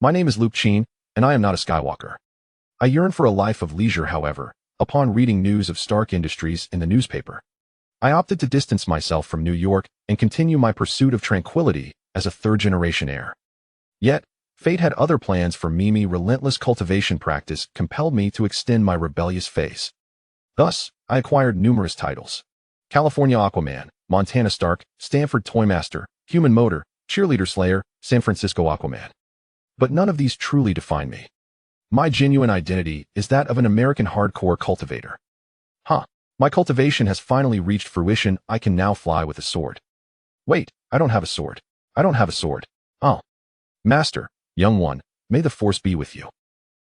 My name is Luke Cheen, and I am not a Skywalker. I yearn for a life of leisure, however, upon reading news of Stark Industries in the newspaper. I opted to distance myself from New York and continue my pursuit of tranquility as a third-generation heir. Yet, fate had other plans for me. Relentless cultivation practice compelled me to extend my rebellious phase. Thus, I acquired numerous titles: California Aquaman, Montana Stark, Stanford Toymaster, Human Motor, Cheerleader Slayer, San Francisco Aquaman. But none of these truly define me. My genuine identity is that of an American hardcore cultivator. My cultivation has finally reached fruition. I can now fly with a sword. Wait, I don't have a sword. I don't have a sword. Oh. Master, young one, may the Force be with you.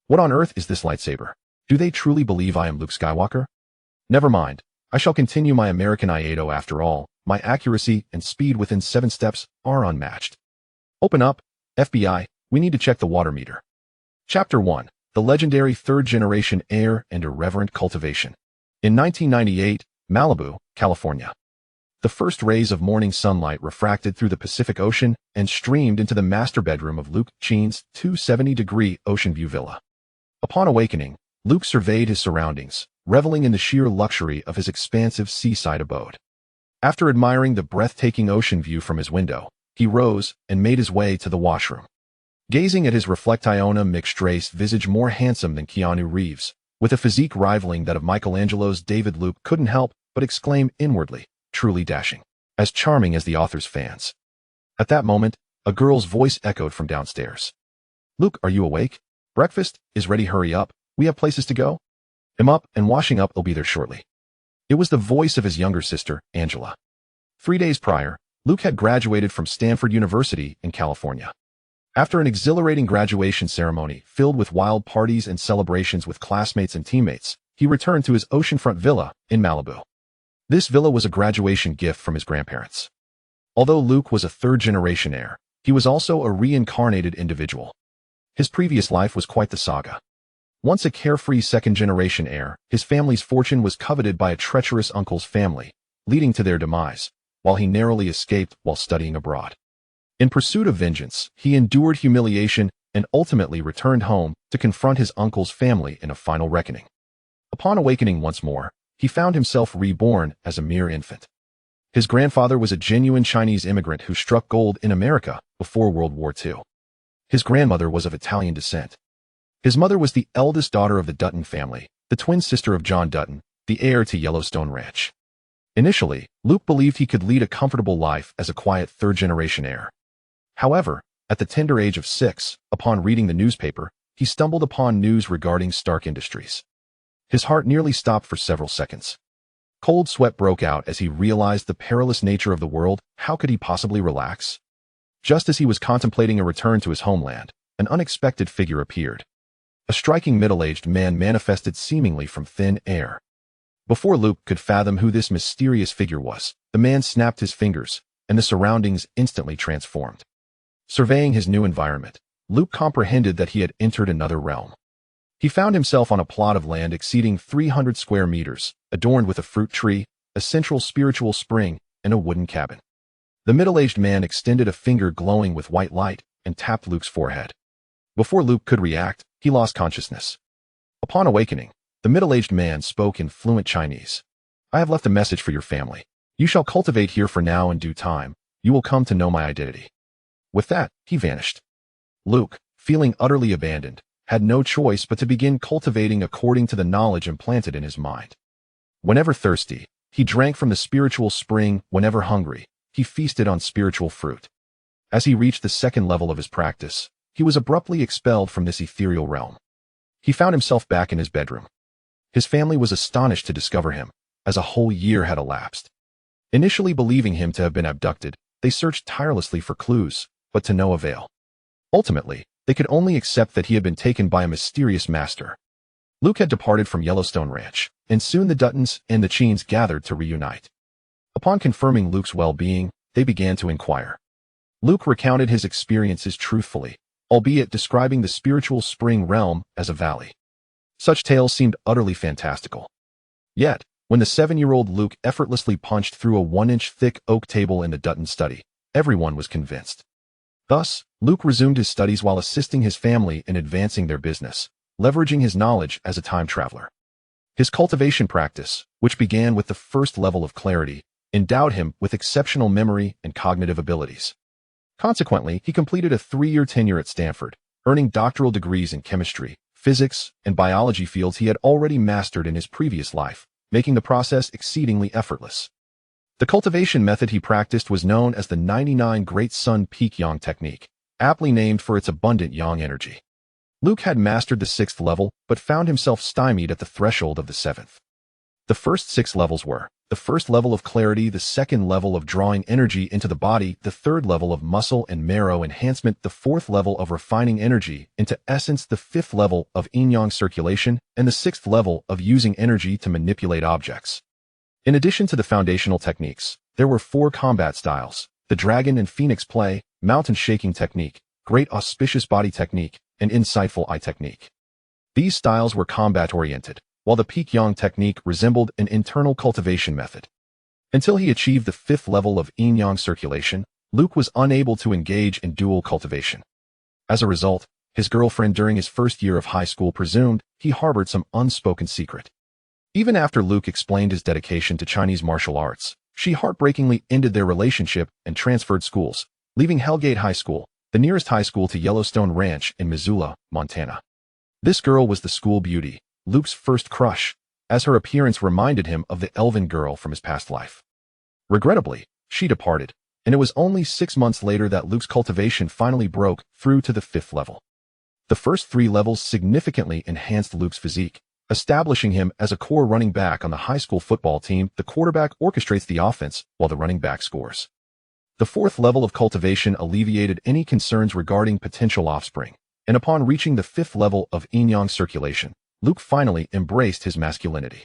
What on earth is this lightsaber? Do they truly believe I am Luke Skywalker? Never mind. I shall continue my American Iaido after all. My accuracy and speed within 7 steps are unmatched. Open up, FBI. We need to check the water meter. Chapter 1. The legendary third-generation heir and irreverent cultivation. In 1998, Malibu, California. The first rays of morning sunlight refracted through the Pacific Ocean and streamed into the master bedroom of Luke Cheen's 270-degree ocean view villa. Upon awakening, Luke surveyed his surroundings, reveling in the sheer luxury of his expansive seaside abode. After admiring the breathtaking ocean view from his window, he rose and made his way to the washroom. Gazing at his reflectiona mixed-race visage more handsome than Keanu Reeves, with a physique rivaling that of Michelangelo's David, Luke couldn't help but exclaim inwardly, truly dashing, as charming as the author's fans. At that moment, a girl's voice echoed from downstairs. Luke, are you awake? Breakfast is ready, hurry up, we have places to go. I'm up and washing up, I'll be there shortly. It was the voice of his younger sister, Angela. 3 days prior, Luke had graduated from Stanford University in California. After an exhilarating graduation ceremony filled with wild parties and celebrations with classmates and teammates, he returned to his oceanfront villa in Malibu. This villa was a graduation gift from his grandparents. Although Luke was a third-generation heir, he was also a reincarnated individual. His previous life was quite the saga. Once a carefree second-generation heir, his family's fortune was coveted by a treacherous uncle's family, leading to their demise, while he narrowly escaped while studying abroad. In pursuit of vengeance, he endured humiliation and ultimately returned home to confront his uncle's family in a final reckoning. Upon awakening once more, he found himself reborn as a mere infant. His grandfather was a genuine Chinese immigrant who struck gold in America before World War II. His grandmother was of Italian descent. His mother was the eldest daughter of the Dutton family, the twin sister of John Dutton, the heir to Yellowstone Ranch. Initially, Luke believed he could lead a comfortable life as a quiet third-generation heir. However, at the tender age of 6, upon reading the newspaper, he stumbled upon news regarding Stark Industries. His heart nearly stopped for several seconds. Cold sweat broke out as he realized the perilous nature of the world. How could he possibly relax? Just as he was contemplating a return to his homeland, an unexpected figure appeared. A striking middle-aged man manifested seemingly from thin air. Before Luke could fathom who this mysterious figure was, the man snapped his fingers, and the surroundings instantly transformed. Surveying his new environment, Luke comprehended that he had entered another realm. He found himself on a plot of land exceeding 300 square meters, adorned with a fruit tree, a central spiritual spring, and a wooden cabin. The middle-aged man extended a finger glowing with white light and tapped Luke's forehead. Before Luke could react, he lost consciousness. Upon awakening, the middle-aged man spoke in fluent Chinese. I have left a message for your family. You shall cultivate here for now in due time. You will come to know my identity. With that, he vanished. Luke, feeling utterly abandoned, had no choice but to begin cultivating according to the knowledge implanted in his mind. Whenever thirsty, he drank from the spiritual spring. Whenever hungry, he feasted on spiritual fruit. As he reached the second level of his practice, he was abruptly expelled from this ethereal realm. He found himself back in his bedroom. His family was astonished to discover him, as a whole year had elapsed. Initially believing him to have been abducted, they searched tirelessly for clues, but to no avail. Ultimately, they could only accept that he had been taken by a mysterious master. Luke had departed from Yellowstone Ranch, and soon the Duttons and the Cheens gathered to reunite. Upon confirming Luke's well-being, they began to inquire. Luke recounted his experiences truthfully, albeit describing the spiritual spring realm as a valley. Such tales seemed utterly fantastical. Yet, when the 7-year-old Luke effortlessly punched through a 1-inch thick oak table in the Dutton study, everyone was convinced. Thus, Luke resumed his studies while assisting his family in advancing their business, leveraging his knowledge as a time traveler. His cultivation practice, which began with the first level of clarity, endowed him with exceptional memory and cognitive abilities. Consequently, he completed a 3-year tenure at Stanford, earning doctoral degrees in chemistry, physics, and biology fields he had already mastered in his previous life, making the process exceedingly effortless. The cultivation method he practiced was known as the 99 Great Sun Peak Yang technique, aptly named for its abundant yang energy. Luke had mastered the 6th level, but found himself stymied at the threshold of the 7th. The first 6 levels were the first level of clarity, the 2nd level of drawing energy into the body, the 3rd level of muscle and marrow enhancement, the 4th level of refining energy into essence, the 5th level of yin-yang circulation, and the 6th level of using energy to manipulate objects. In addition to the foundational techniques, there were 4 combat styles: the dragon and phoenix play, mountain shaking technique, great auspicious body technique, and insightful eye technique. These styles were combat-oriented, while the peak yang technique resembled an internal cultivation method. Until he achieved the 5th level of yin-yang circulation, Luke was unable to engage in dual cultivation. As a result, his girlfriend during his first year of high school presumed he harbored some unspoken secret. Even after Luke explained his dedication to Chinese martial arts, she heartbreakingly ended their relationship and transferred schools, leaving Hellgate High School, the nearest high school to Yellowstone Ranch in Missoula, Montana. This girl was the school beauty, Luke's first crush, as her appearance reminded him of the elven girl from his past life. Regrettably, she departed, and it was only 6 months later that Luke's cultivation finally broke through to the 5th level. The first 3 levels significantly enhanced Luke's physique, establishing him as a core running back on the high school football team. The quarterback orchestrates the offense while the running back scores. The 4th level of cultivation alleviated any concerns regarding potential offspring, and upon reaching the 5th level of yin-yang circulation, Luke finally embraced his masculinity.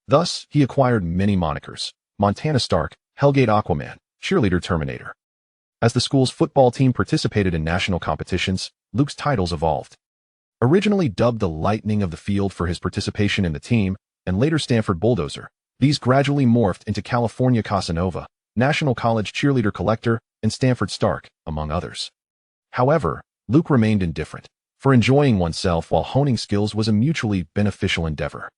Thus, he acquired many monikers: Montana Stark, Hellgate Aquaman, Cheerleader Terminator. As the school's football team participated in national competitions, Luke's titles evolved. Originally dubbed the Lightning of the Field for his participation in the team, and later Stanford Bulldozer, these gradually morphed into California Casanova, National College Cheerleader Collector, and Stanford Stark, among others. However, Luke remained indifferent, for enjoying oneself while honing skills was a mutually beneficial endeavor.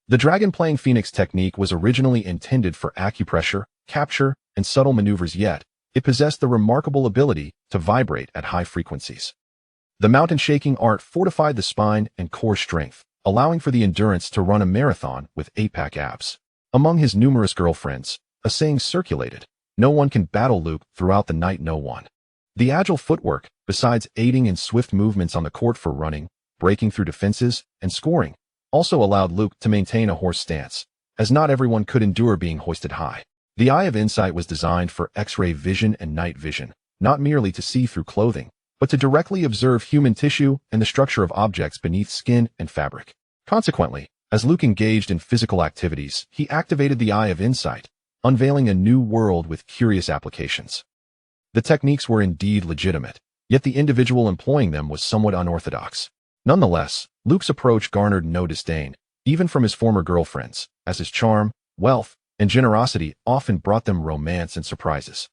The dragon-playing phoenix technique was originally intended for acupressure, capture, and subtle maneuvers, yet it possessed the remarkable ability to vibrate at high frequencies. The mountain-shaking art fortified the spine and core strength, allowing for the endurance to run a marathon with 8-pack abs. Among his numerous girlfriends, a saying circulated: "No one can battle Luke throughout the night, no one." The agile footwork, besides aiding in swift movements on the court for running, breaking through defenses, and scoring, also allowed Luke to maintain a horse stance, as not everyone could endure being hoisted high. The Eye of Insight was designed for X-ray vision and night vision, not merely to see through clothing, but to directly observe human tissue and the structure of objects beneath skin and fabric. Consequently, as Luke engaged in physical activities, he activated the Eye of Insight, unveiling a new world with curious applications. The techniques were indeed legitimate, yet the individual employing them was somewhat unorthodox. Nonetheless, Luke's approach garnered no disdain, even from his former girlfriends, as his charm, wealth, and generosity often brought them romance and surprises.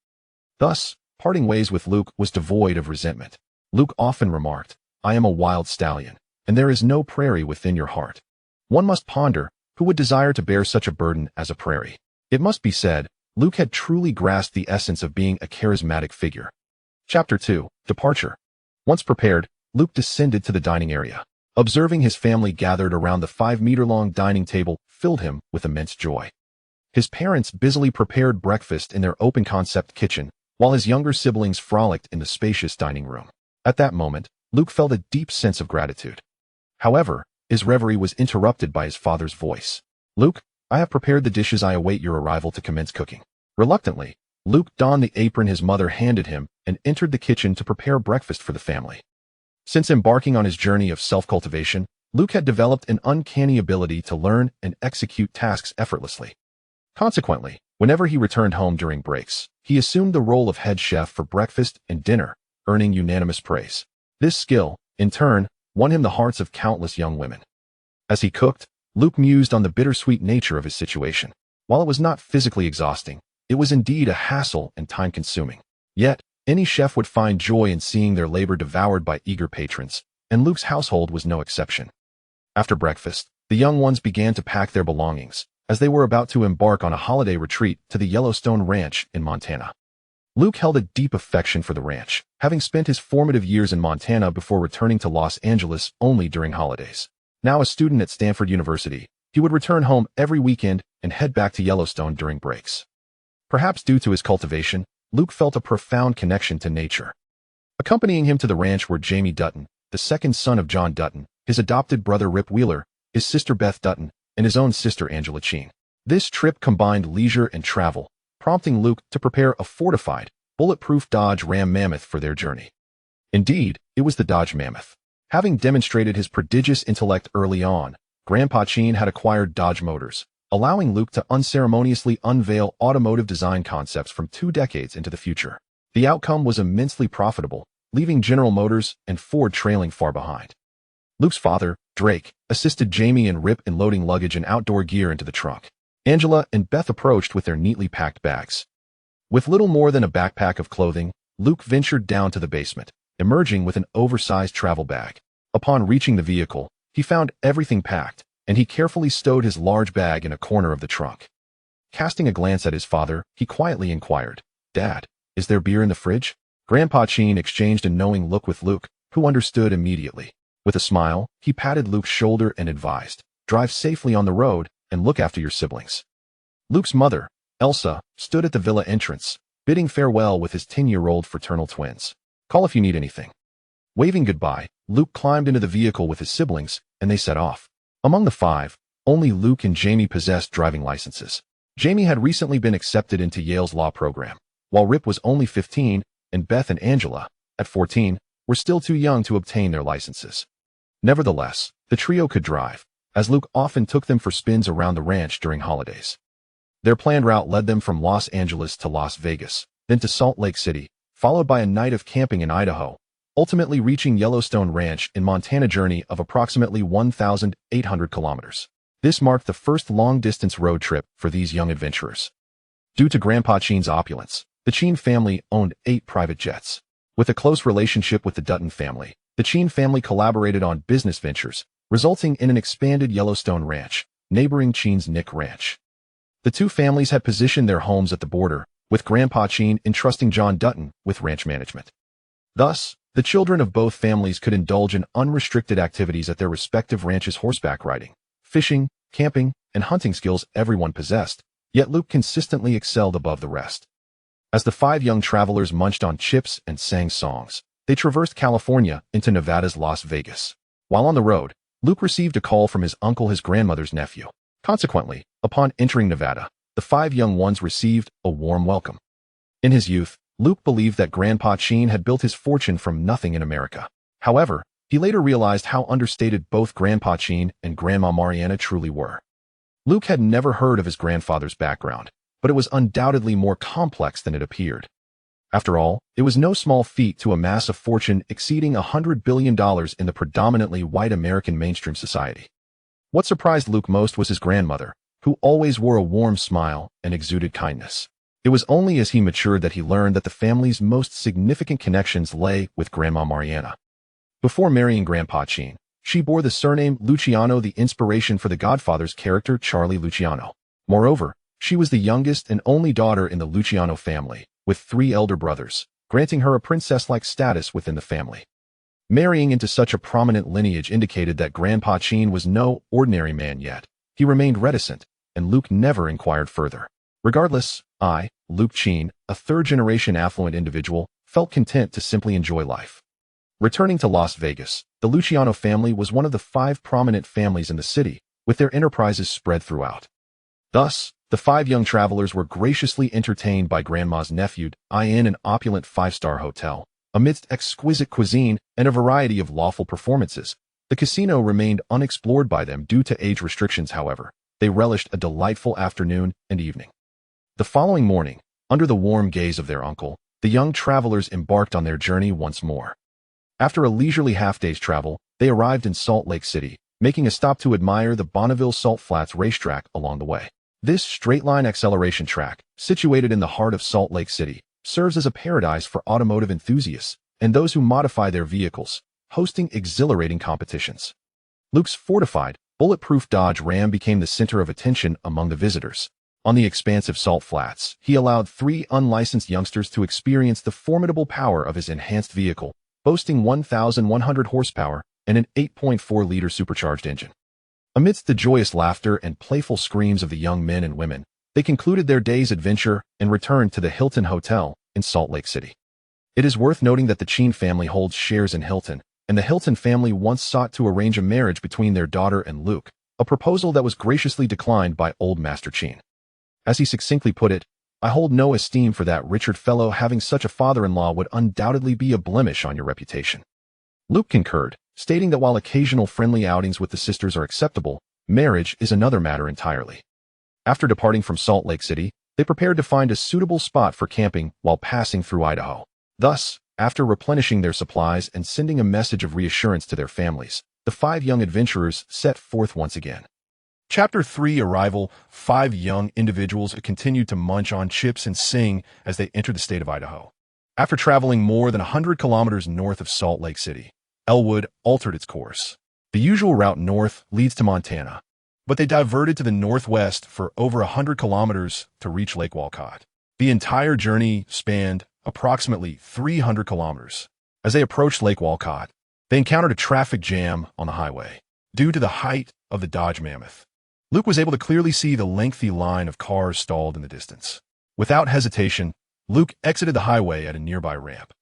Thus, parting ways with Luke was devoid of resentment. Luke often remarked, "I am a wild stallion, and there is no prairie within your heart." One must ponder, who would desire to bear such a burden as a prairie? It must be said, Luke had truly grasped the essence of being a charismatic figure. Chapter 2: Departure. Once prepared, Luke descended to the dining area. Observing his family gathered around the 5-meter-long dining table filled him with immense joy. His parents busily prepared breakfast in their open-concept kitchen, while his younger siblings frolicked in the spacious dining room. At that moment, Luke felt a deep sense of gratitude. However, his reverie was interrupted by his father's voice. "Luke, I have prepared the dishes. I await your arrival to commence cooking." Reluctantly, Luke donned the apron his mother handed him and entered the kitchen to prepare breakfast for the family. Since embarking on his journey of self-cultivation, Luke had developed an uncanny ability to learn and execute tasks effortlessly. Consequently, whenever he returned home during breaks, he assumed the role of head chef for breakfast and dinner, earning unanimous praise. This skill, in turn, won him the hearts of countless young women. As he cooked, Luke mused on the bittersweet nature of his situation. While it was not physically exhausting, it was indeed a hassle and time-consuming. Yet, Any chef would find joy in seeing their labor devoured by eager patrons, and Luke's household was no exception. After breakfast, the young ones began to pack their belongings, as they were about to embark on a holiday retreat to the Yellowstone Ranch in Montana. Luke held a deep affection for the ranch, having spent his formative years in Montana before returning to Los Angeles only during holidays. Now a student at Stanford University, he would return home every weekend and head back to Yellowstone during breaks. Perhaps due to his cultivation, Luke felt a profound connection to nature. Accompanying him to the ranch were Jamie Dutton, the second son of John Dutton, his adopted brother Rip Wheeler, his sister Beth Dutton, and his own sister Angela Cheen. This trip combined leisure and travel, prompting Luke to prepare a fortified, bulletproof Dodge Ram Mammoth for their journey. Indeed, it was the Dodge Mammoth. Having demonstrated his prodigious intellect early on, Grandpa Cheen had acquired Dodge Motors, allowing Luke to unceremoniously unveil automotive design concepts from 2 decades into the future. The outcome was immensely profitable, leaving General Motors and Ford trailing far behind. Luke's father, Drake, assisted Jamie and Rip in loading luggage and outdoor gear into the trunk. Angela and Beth approached with their neatly packed bags. With little more than a backpack of clothing, Luke ventured down to the basement, emerging with an oversized travel bag. Upon reaching the vehicle, he found everything packed, and he carefully stowed his large bag in a corner of the trunk. Casting a glance at his father, he quietly inquired, "Dad, is there beer in the fridge?" Grandpa Cheen exchanged a knowing look with Luke, who understood immediately. With a smile, he patted Luke's shoulder and advised, "Drive safely on the road and look after your siblings." Luke's mother, Elsa, stood at the villa entrance, bidding farewell with his 10-year-old fraternal twins. "Call if you need anything." Waving goodbye, Luke climbed into the vehicle with his siblings, and they set off. Among the 5, only Luke and Jamie possessed driving licenses. Jamie had recently been accepted into Yale's law program, while Rip was only 15, and Beth and Angela, at 14, were still too young to obtain their licenses. Nevertheless, the trio could drive, as Luke often took them for spins around the ranch during holidays. Their planned route led them from Los Angeles to Las Vegas, then to Salt Lake City, followed by a night of camping in Idaho, ultimately reaching Yellowstone Ranch in Montana, journey of approximately 1,800 kilometers. This marked the first long-distance road trip for these young adventurers. Due to Grandpa Cheen's opulence, the Cheen family owned 8 private jets. With a close relationship with the Dutton family, the Cheen family collaborated on business ventures, resulting in an expanded Yellowstone Ranch, neighboring Cheen's Nick Ranch. The two families had positioned their homes at the border, with Grandpa Cheen entrusting John Dutton with ranch management. Thus, the children of both families could indulge in unrestricted activities at their respective ranches: horseback riding, fishing, camping, and hunting skills everyone possessed, yet Luke consistently excelled above the rest. As the 5 young travelers munched on chips and sang songs, they traversed California into Nevada's Las Vegas. While on the road, Luke received a call from his uncle, his grandmother's nephew. Consequently, upon entering Nevada, the 5 young ones received a warm welcome. In his youth, Luke believed that Grandpa Cheen had built his fortune from nothing in America. However, he later realized how understated both Grandpa Cheen and Grandma Mariana truly were. Luke had never heard of his grandfather's background, but it was undoubtedly more complex than it appeared. After all, it was no small feat to amass a fortune exceeding $100 billion in the predominantly white American mainstream society. What surprised Luke most was his grandmother, who always wore a warm smile and exuded kindness. It was only as he matured that he learned that the family's most significant connections lay with Grandma Mariana. Before marrying Grandpa Cheen, she bore the surname Luciano, the inspiration for The Godfather's character Charlie Luciano. Moreover, she was the youngest and only daughter in the Luciano family, with 3 elder brothers, granting her a princess-like status within the family. Marrying into such a prominent lineage indicated that Grandpa Cheen was no ordinary man yet. He remained reticent, and Luke never inquired further. Regardless, Luke Cheen, a 3rd-generation affluent individual, felt content to simply enjoy life. Returning to Las Vegas, the Luciano family was one of the 5 prominent families in the city, with their enterprises spread throughout. Thus, the 5 young travelers were graciously entertained by Grandma's nephew in an opulent 5-star hotel. Amidst exquisite cuisine and a variety of lawful performances, the casino remained unexplored by them due to age restrictions. However, they relished a delightful afternoon and evening. The following morning, under the warm gaze of their uncle, the young travelers embarked on their journey once more. After a leisurely half-day's travel, they arrived in Salt Lake City, making a stop to admire the Bonneville Salt Flats racetrack along the way. This straight-line acceleration track, situated in the heart of Salt Lake City, serves as a paradise for automotive enthusiasts and those who modify their vehicles, hosting exhilarating competitions. Luke's fortified, bulletproof Dodge Ram became the center of attention among the visitors. On the expansive salt flats, he allowed 3 unlicensed youngsters to experience the formidable power of his enhanced vehicle, boasting 1,100 horsepower and an 8.4-liter supercharged engine. Amidst the joyous laughter and playful screams of the young men and women, they concluded their day's adventure and returned to the Hilton Hotel in Salt Lake City. It is worth noting that the Cheen family holds shares in Hilton, and the Hilton family once sought to arrange a marriage between their daughter and Luke, a proposal that was graciously declined by old Master Cheen. As he succinctly put it, "I hold no esteem for that Richard fellow. Having such a father-in-law would undoubtedly be a blemish on your reputation." Luke concurred, stating that while occasional friendly outings with the sisters are acceptable, marriage is another matter entirely. After departing from Salt Lake City, they prepared to find a suitable spot for camping while passing through Idaho. Thus, after replenishing their supplies and sending a message of reassurance to their families, the 5 young adventurers set forth once again. Chapter 3: Arrival. 5 young individuals continued to munch on chips and sing as they entered the state of Idaho. After traveling more than 100 kilometers north of Salt Lake City, Elwood altered its course. The usual route north leads to Montana, but they diverted to the northwest for over 100 kilometers to reach Lake Walcott. The entire journey spanned approximately 300 kilometers. As they approached Lake Walcott, they encountered a traffic jam on the highway. Due to the height of the Dodge Mammoth, Luke was able to clearly see the lengthy line of cars stalled in the distance. Without hesitation, Luke exited the highway at a nearby ramp.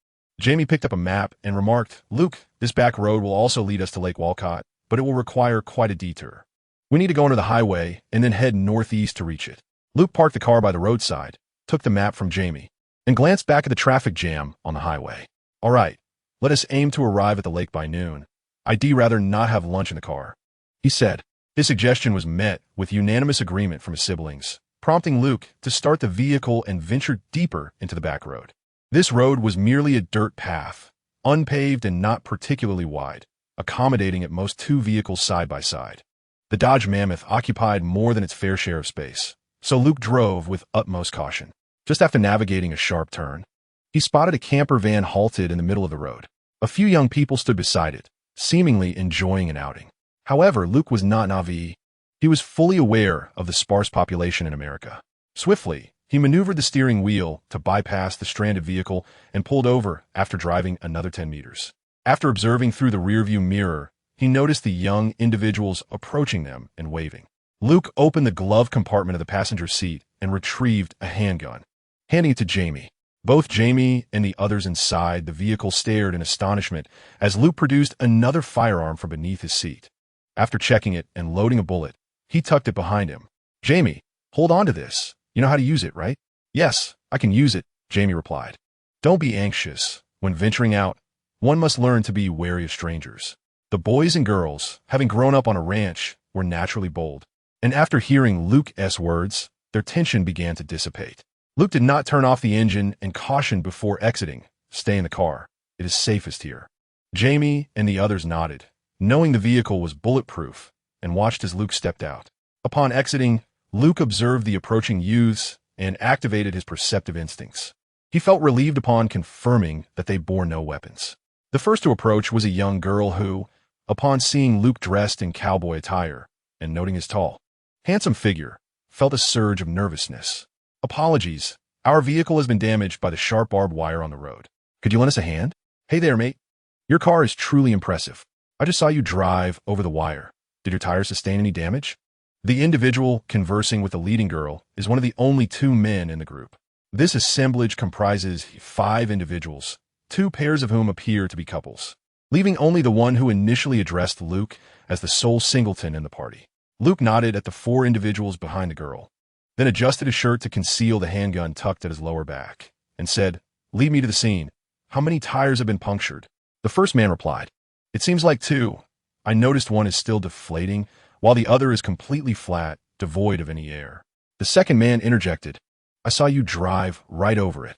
Jamie picked up a map and remarked, "Luke, this back road will also lead us to Lake Walcott, but it will require quite a detour. We need to go under the highway and then head northeast to reach it." Luke parked the car by the roadside, took the map from Jamie, and glanced back at the traffic jam on the highway. "All right, let us aim to arrive at the lake by noon. I'd rather not have lunch in the car," he said. His suggestion was met with unanimous agreement from his siblings, prompting Luke to start the vehicle and venture deeper into the back road. This road was merely a dirt path, unpaved and not particularly wide, accommodating at most 2 vehicles side by side. The Dodge Mammoth occupied more than its fair share of space, so Luke drove with utmost caution. Just after navigating a sharp turn, he spotted a camper van halted in the middle of the road. A few young people stood beside it, seemingly enjoying an outing. However, Luke was not naive. He was fully aware of the sparse population in America. Swiftly, he maneuvered the steering wheel to bypass the stranded vehicle and pulled over after driving another 10 meters. After observing through the rearview mirror, he noticed the young individuals approaching them and waving. Luke opened the glove compartment of the passenger seat and retrieved a handgun, handing it to Jamie. Both Jamie and the others inside the vehicle stared in astonishment as Luke produced another firearm from beneath his seat. After checking it and loading a bullet, he tucked it behind him. "Jamie, hold on to this. You know how to use it, right?" "Yes, I can use it," Jamie replied. "Don't be anxious. When venturing out, one must learn to be wary of strangers." The boys and girls, having grown up on a ranch, were naturally bold, and after hearing Luke's words, their tension began to dissipate. Luke did not turn off the engine and cautioned before exiting, "Stay in the car. It is safest here." Jamie and the others nodded, knowing the vehicle was bulletproof, and watched as Luke stepped out. Upon exiting, Luke observed the approaching youths and activated his perceptive instincts. He felt relieved upon confirming that they bore no weapons. The first to approach was a young girl who, upon seeing Luke dressed in cowboy attire and noting his tall, handsome figure, felt a surge of nervousness. "Apologies, our vehicle has been damaged by the sharp barbed wire on the road. Could you lend us a hand?" "Hey there, mate. Your car is truly impressive. I just saw you drive over the wire. Did your tires sustain any damage?" The individual conversing with the leading girl is one of the only 2 men in the group. This assemblage comprises 5 individuals, 2 pairs of whom appear to be couples, leaving only the one who initially addressed Luke as the sole singleton in the party. Luke nodded at the 4 individuals behind the girl, then adjusted his shirt to conceal the handgun tucked at his lower back, and said, "Lead me to the scene. How many tires have been punctured?" The first man replied, "It seems like 2. I noticed one is still deflating, while the other is completely flat, devoid of any air." The second man interjected, "I saw you drive right over it.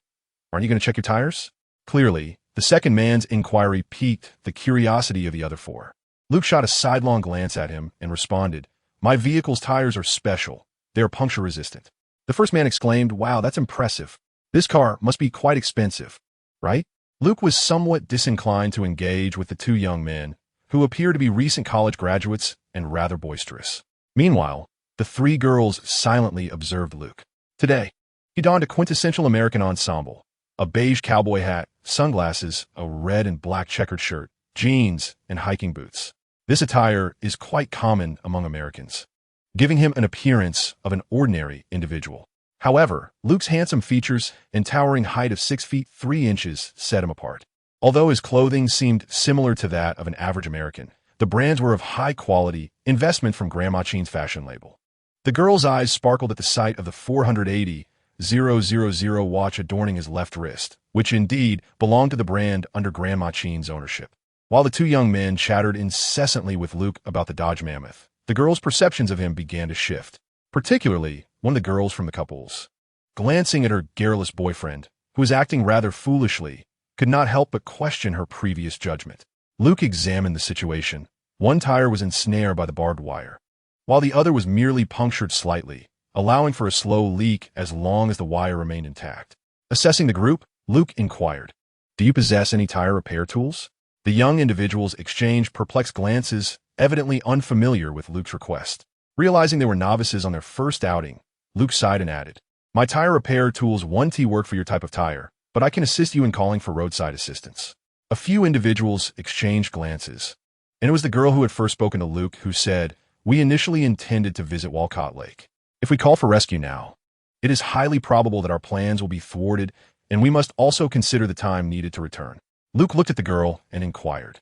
Aren't you going to check your tires?" Clearly, the second man's inquiry piqued the curiosity of the other 4. Luke shot a sidelong glance at him and responded, "My vehicle's tires are special. They are puncture resistant." The first man exclaimed, "Wow, that's impressive. This car must be quite expensive, right? Luke was somewhat disinclined to engage with the two young men, who appear to be recent college graduates and rather boisterous. Meanwhile, the three girls silently observed Luke. Today, he donned a quintessential American ensemble, a beige cowboy hat, sunglasses, a red and black checkered shirt, jeans, and hiking boots. This attire is quite common among Americans, giving him an appearance of an ordinary individual. However, Luke's handsome features and towering height of 6 feet 3 inches set him apart. Although his clothing seemed similar to that of an average American, the brands were of high-quality investment from Grandma Cheen's fashion label. The girl's eyes sparkled at the sight of the 480,000 watch adorning his left wrist, which indeed belonged to the brand under Grandma Cheen's ownership. While the two young men chattered incessantly with Luke about the Dodge Mammoth, the girls' perceptions of him began to shift, particularly one of the girls from the couples. Glancing at her garrulous boyfriend, who was acting rather foolishly, could not help but question her previous judgment. Luke examined the situation. One tire was ensnared by the barbed wire, while the other was merely punctured slightly, allowing for a slow leak as long as the wire remained intact. Assessing the group, Luke inquired, "Do you possess any tire repair tools?" The young individuals exchanged perplexed glances, evidently unfamiliar with Luke's request. Realizing they were novices on their first outing, Luke sighed and added, "My tire repair tools won't work for your type of tire, but I can assist you in calling for roadside assistance." A few individuals exchanged glances, and it was the girl who had first spoken to Luke who said, "We initially intended to visit Walcott Lake. If we call for rescue now, it is highly probable that our plans will be thwarted, and we must also consider the time needed to return." Luke looked at the girl and inquired,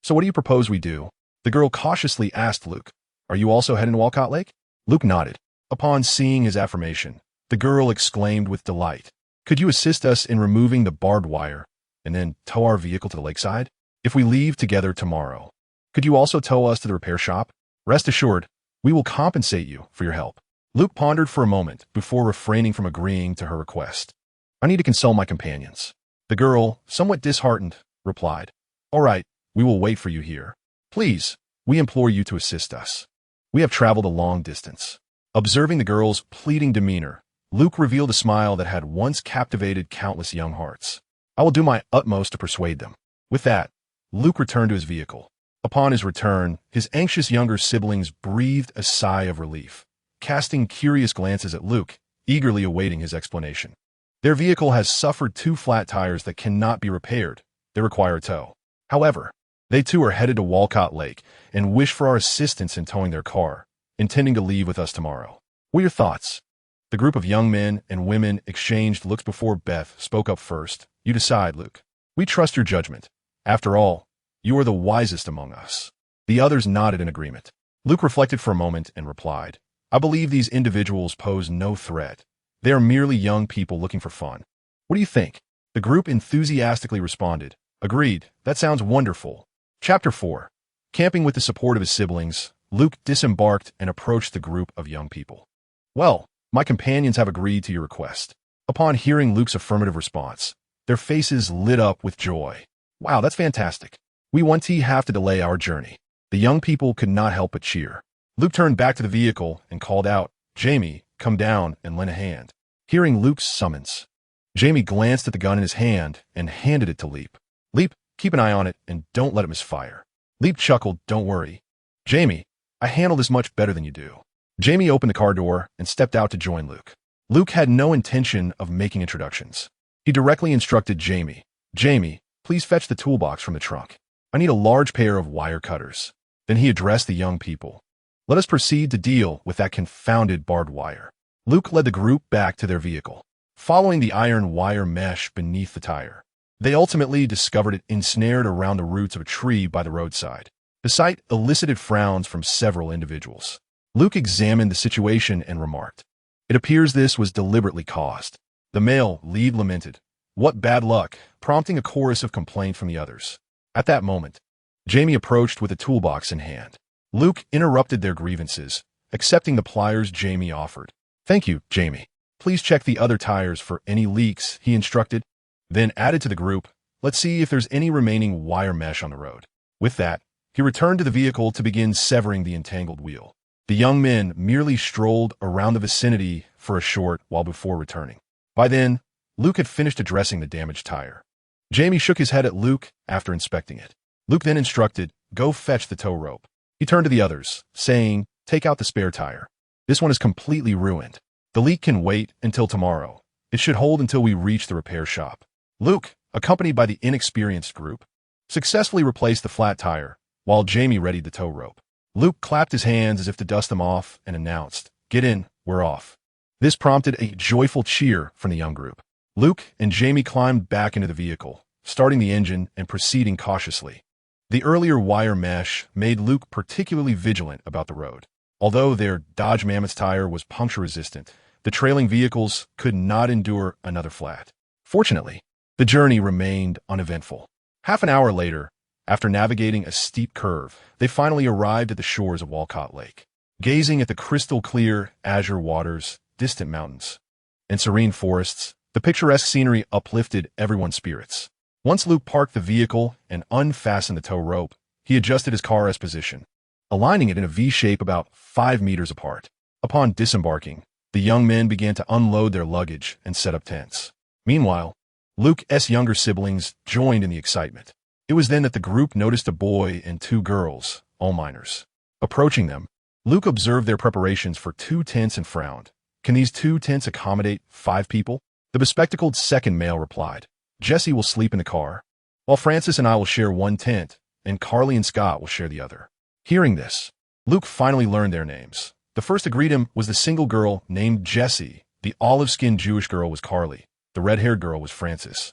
"So what do you propose we do?" The girl cautiously asked Luke, "Are you also heading to Walcott Lake?" Luke nodded. Upon seeing his affirmation, the girl exclaimed with delight, "Could you assist us in removing the barbed wire and then tow our vehicle to the lakeside? If we leave together tomorrow, could you also tow us to the repair shop? Rest assured, we will compensate you for your help." Luke pondered for a moment before refraining from agreeing to her request. "I need to consult my companions." The girl, somewhat disheartened, replied, "All right, we will wait for you here. Please, we implore you to assist us. We have traveled a long distance." Observing the girl's pleading demeanor, Luke revealed a smile that had once captivated countless young hearts. "I will do my utmost to persuade them." With that, Luke returned to his vehicle. Upon his return, his anxious younger siblings breathed a sigh of relief, casting curious glances at Luke, eagerly awaiting his explanation. Their vehicle has suffered 2 flat tires that cannot be repaired. They require a tow. However, they too are headed to Walcott Lake and wish for our assistance in towing their car, intending to leave with us tomorrow. What are your thoughts? The group of young men and women exchanged looks before Beth spoke up first. "You decide, Luke. We trust your judgment. After all, you are the wisest among us." The others nodded in agreement. Luke reflected for a moment and replied, "I believe these individuals pose no threat. They are merely young people looking for fun. What do you think?" The group enthusiastically responded, "Agreed, that sounds wonderful." Chapter 4. Camping with the support of his siblings, Luke disembarked and approached the group of young people. "Well, my companions have agreed to your request." Upon hearing Luke's affirmative response, their faces lit up with joy. "Wow, that's fantastic. We won't have to delay our journey." The young people could not help but cheer. Luke turned back to the vehicle and called out, "Jamie, come down and lend a hand." Hearing Luke's summons, Jamie glanced at the gun in his hand and handed it to Leap. "Leap, keep an eye on it and don't let it misfire." Leap chuckled, "Don't worry. Jamie, I handle this much better than you do." Jamie opened the car door and stepped out to join Luke. Luke had no intention of making introductions. He directly instructed Jamie, "Jamie, please fetch the toolbox from the trunk. I need a large pair of wire cutters." Then he addressed the young people. "Let us proceed to deal with that confounded barbed wire." Luke led the group back to their vehicle, following the iron wire mesh beneath the tire. They ultimately discovered it ensnared around the roots of a tree by the roadside. The sight elicited frowns from several individuals. Luke examined the situation and remarked, "It appears this was deliberately caused." The male lead lamented, "What bad luck," prompting a chorus of complaint from the others. At that moment, Jamie approached with a toolbox in hand. Luke interrupted their grievances, accepting the pliers Jamie offered. "Thank you, Jamie. Please check the other tires for any leaks," he instructed. Then added to the group, "Let's see if there's any remaining wire mesh on the road." With that, he returned to the vehicle to begin severing the entangled wheel. The young men merely strolled around the vicinity for a short while before returning. By then, Luke had finished addressing the damaged tire. Jamie shook his head at Luke after inspecting it. Luke then instructed, "Go fetch the tow rope." He turned to the others, saying, "Take out the spare tire. This one is completely ruined. The leak can wait until tomorrow. It should hold until we reach the repair shop." Luke, accompanied by the inexperienced group, successfully replaced the flat tire, while Jamie readied the tow rope. Luke clapped his hands as if to dust them off and announced, "Get in, we're off." This prompted a joyful cheer from the young group. Luke and Jamie climbed back into the vehicle, starting the engine and proceeding cautiously. The earlier wire mesh made Luke particularly vigilant about the road. Although their Dodge Mammoth tire was puncture-resistant, the trailing vehicles could not endure another flat. Fortunately, the journey remained uneventful. Half an hour later, after navigating a steep curve, they finally arrived at the shores of Walcott Lake. Gazing at the crystal-clear, azure waters, distant mountains, and serene forests, the picturesque scenery uplifted everyone's spirits. Once Luke parked the vehicle and unfastened the tow rope, he adjusted his car's position, aligning it in a V shape about 5 meters apart. Upon disembarking, the young men began to unload their luggage and set up tents. Meanwhile, Luke's younger siblings joined in the excitement. It was then that the group noticed a boy and 2 girls, all minors. Approaching them, Luke observed their preparations for 2 tents and frowned. "Can these 2 tents accommodate 5 people?" The bespectacled second male replied, "Jesse will sleep in the car, while Francis and I will share one tent, and Carly and Scott will share the other." Hearing this, Luke finally learned their names. The first to greet him was the single girl named Jessie. The olive-skinned Jewish girl was Carly. The red-haired girl was Francis.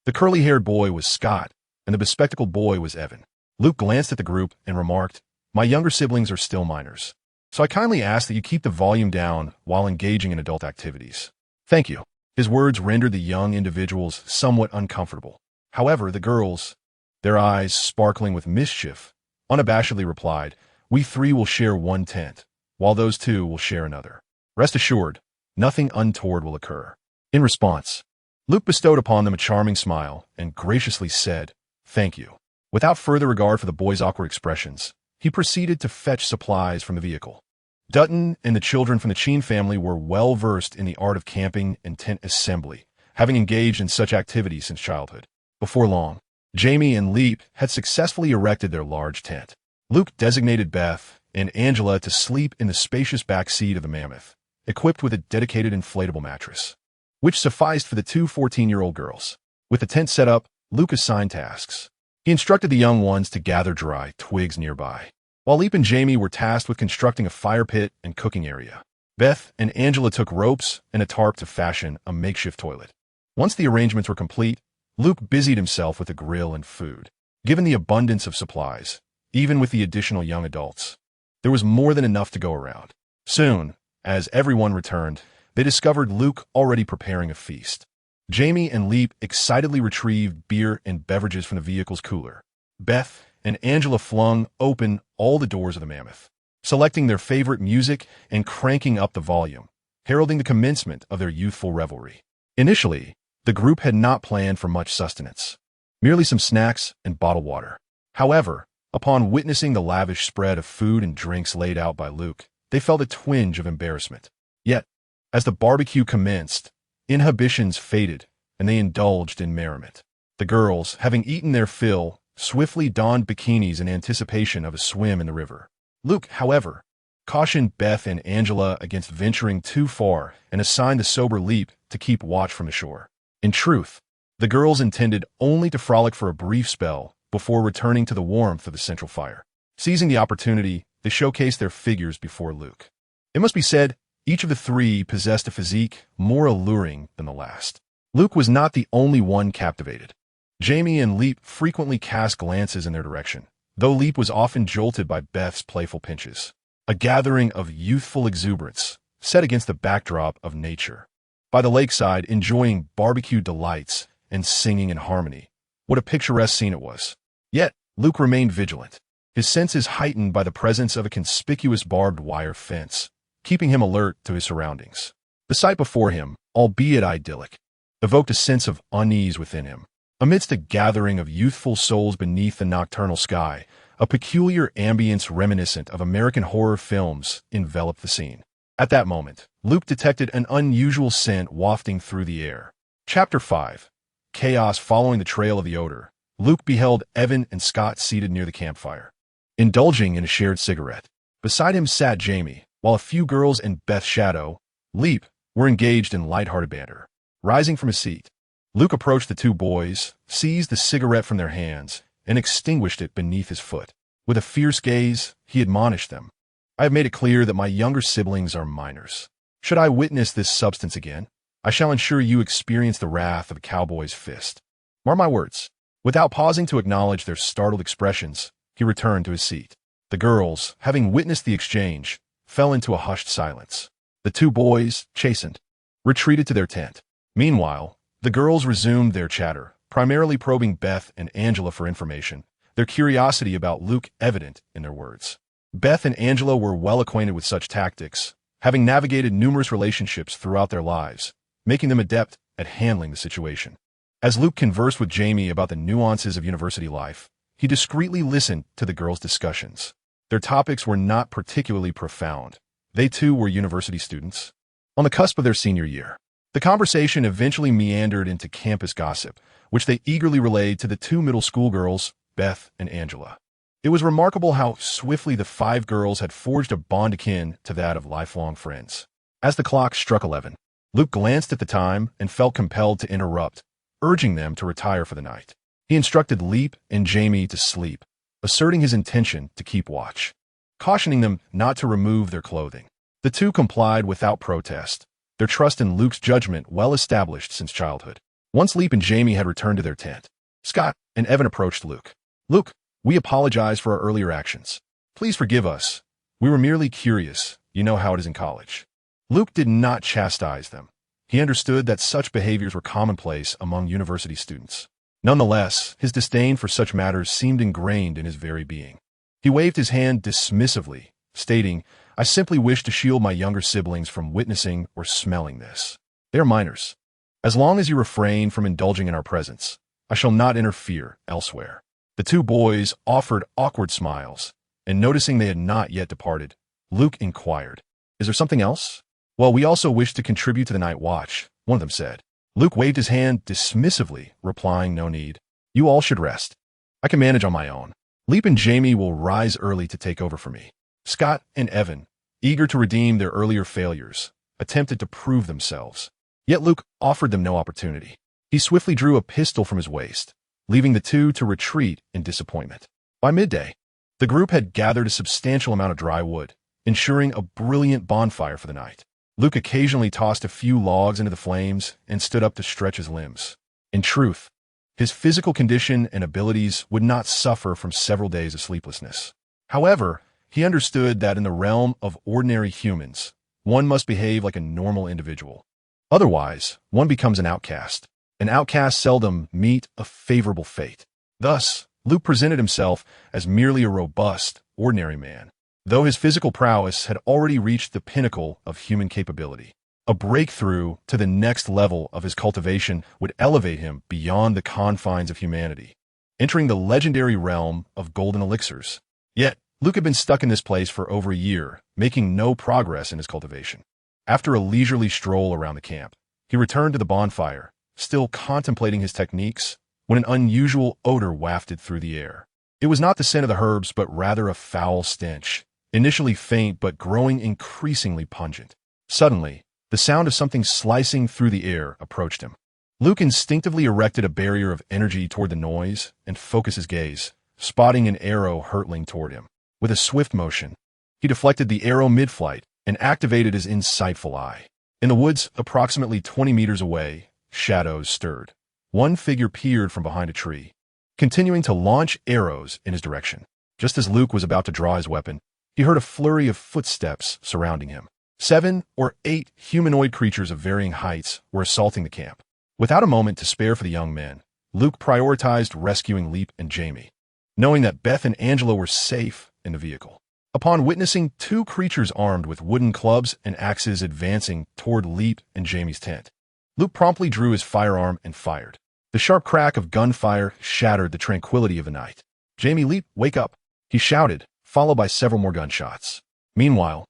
The curly-haired boy was Scott, and the bespectacled boy was Evan. Luke glanced at the group and remarked, "My younger siblings are still minors, so I kindly ask that you keep the volume down while engaging in adult activities." "Thank you." His words rendered the young individuals somewhat uncomfortable. However, the girls, their eyes sparkling with mischief, unabashedly replied, "We 3 will share one tent, while those 2 will share another. Rest assured, nothing untoward will occur." In response, Luke bestowed upon them a charming smile and graciously said, "Thank you." Without further regard for the boys' awkward expressions, he proceeded to fetch supplies from the vehicle. Dutton and the children from the Cheen family were well versed in the art of camping and tent assembly, having engaged in such activities since childhood. Before long, Jamie and Leap had successfully erected their large tent. Luke designated Beth and Angela to sleep in the spacious back seat of the Mammoth, equipped with a dedicated inflatable mattress, which sufficed for the 2 14-year-old girls. With the tent set up, Luke assigned tasks. He instructed the young ones to gather dry twigs nearby, while Leap and Jamie were tasked with constructing a fire pit and cooking area. Beth and Angela took ropes and a tarp to fashion a makeshift toilet. Once the arrangements were complete, Luke busied himself with the grill and food. Given the abundance of supplies, even with the additional young adults, there was more than enough to go around. Soon, as everyone returned, they discovered Luke already preparing a feast. Jamie and Leap excitedly retrieved beer and beverages from the vehicle's cooler. Beth and Angela flung open all the doors of the Mammoth, selecting their favorite music and cranking up the volume, heralding the commencement of their youthful revelry. Initially, the group had not planned for much sustenance, merely some snacks and bottled water. However, upon witnessing the lavish spread of food and drinks laid out by Luke, they felt a twinge of embarrassment. Yet, as the barbecue commenced, inhibitions faded, and they indulged in merriment. The girls, having eaten their fill, swiftly donned bikinis in anticipation of a swim in the river. Luke, however, cautioned Beth and Angela against venturing too far and assigned the sober Leap to keep watch from the shore. In truth, the girls intended only to frolic for a brief spell before returning to the warmth of the central fire. Seizing the opportunity, they showcased their figures before Luke. It must be said, each of the 3 possessed a physique more alluring than the last. Luke was not the only one captivated. Jamie and Leap frequently cast glances in their direction, though Leap was often jolted by Beth's playful pinches. A gathering of youthful exuberance, set against the backdrop of nature. By the lakeside, enjoying barbecue delights and singing in harmony. What a picturesque scene it was. Yet, Luke remained vigilant, his senses heightened by the presence of a conspicuous barbed wire fence, keeping him alert to his surroundings. The sight before him, albeit idyllic, evoked a sense of unease within him. Amidst a gathering of youthful souls beneath the nocturnal sky, a peculiar ambience reminiscent of American horror films enveloped the scene. At that moment, Luke detected an unusual scent wafting through the air. Chapter 5. Chaos following the trail of the odor. Luke beheld Evan and Scott seated near the campfire, indulging in a shared cigarette. Beside him sat Jamie, while a few girls and Beth's shadow, Leap, were engaged in lighthearted banter. Rising from his seat, Luke approached the two boys, seized the cigarette from their hands, and extinguished it beneath his foot. With a fierce gaze, he admonished them. I have made it clear that my younger siblings are minors. Should I witness this substance again, I shall ensure you experience the wrath of a cowboy's fist. Mark my words. Without pausing to acknowledge their startled expressions, he returned to his seat. The girls, having witnessed the exchange, fell into a hushed silence. The two boys, chastened, retreated to their tent. Meanwhile, the girls resumed their chatter, primarily probing Beth and Angela for information, their curiosity about Luke evident in their words. Beth and Angela were well acquainted with such tactics, having navigated numerous relationships throughout their lives, making them adept at handling the situation. As Luke conversed with Jamie about the nuances of university life, he discreetly listened to the girls' discussions. Their topics were not particularly profound. They too were university students, on the cusp of their senior year. The conversation eventually meandered into campus gossip, which they eagerly relayed to the two middle school girls, Beth and Angela. It was remarkable how swiftly the five girls had forged a bond akin to that of lifelong friends. As the clock struck 11, Luke glanced at the time and felt compelled to interrupt, urging them to retire for the night. He instructed Leap and Jamie to sleep, asserting his intention to keep watch, cautioning them not to remove their clothing. The two complied without protest, their trust in Luke's judgment well established since childhood. Once Leap and Jamie had returned to their tent, Scott and Evan approached Luke. Luke, we apologize for our earlier actions. Please forgive us. We were merely curious. You know how it is in college. Luke did not chastise them. He understood that such behaviors were commonplace among university students. Nonetheless, his disdain for such matters seemed ingrained in his very being. He waved his hand dismissively, stating, I simply wish to shield my younger siblings from witnessing or smelling this. They are minors. As long as you refrain from indulging in our presence, I shall not interfere elsewhere. The two boys offered awkward smiles, and noticing they had not yet departed, Luke inquired, Is there something else? Well, we also wish to contribute to the night watch, one of them said. Luke waved his hand dismissively, replying, No need. You all should rest. I can manage on my own. Leap and Jamie will rise early to take over for me. Scott and Evan, eager to redeem their earlier failures, attempted to prove themselves. Yet Luke offered them no opportunity. He swiftly drew a pistol from his waist, leaving the two to retreat in disappointment. By midday, the group had gathered a substantial amount of dry wood, ensuring a brilliant bonfire for the night. Luke occasionally tossed a few logs into the flames and stood up to stretch his limbs. In truth, his physical condition and abilities would not suffer from several days of sleeplessness. However, he understood that in the realm of ordinary humans, one must behave like a normal individual. Otherwise, one becomes an outcast. An outcast seldom meet a favorable fate. Thus, Luke presented himself as merely a robust, ordinary man, though his physical prowess had already reached the pinnacle of human capability. A breakthrough to the next level of his cultivation would elevate him beyond the confines of humanity, entering the legendary realm of golden elixirs. Yet, Luke had been stuck in this place for over a year, making no progress in his cultivation. After a leisurely stroll around the camp, he returned to the bonfire, still contemplating his techniques, when an unusual odor wafted through the air. It was not the scent of the herbs, but rather a foul stench, initially faint but growing increasingly pungent. Suddenly, the sound of something slicing through the air approached him. Luke instinctively erected a barrier of energy toward the noise and focused his gaze, spotting an arrow hurtling toward him. With a swift motion, he deflected the arrow mid-flight and activated his insightful eye. In the woods, approximately 20 meters away, shadows stirred. One figure peered from behind a tree, continuing to launch arrows in his direction. Just as Luke was about to draw his weapon, he heard a flurry of footsteps surrounding him. 7 or 8 humanoid creatures of varying heights were assaulting the camp. Without a moment to spare for the young men, Luke prioritized rescuing Leap and Jamie, knowing that Beth and Angela were safe in the vehicle. Upon witnessing 2 creatures armed with wooden clubs and axes advancing toward Leap and Jamie's tent, Luke promptly drew his firearm and fired. The sharp crack of gunfire shattered the tranquility of the night. Jamie, Leap, wake up, he shouted, followed by several more gunshots. Meanwhile,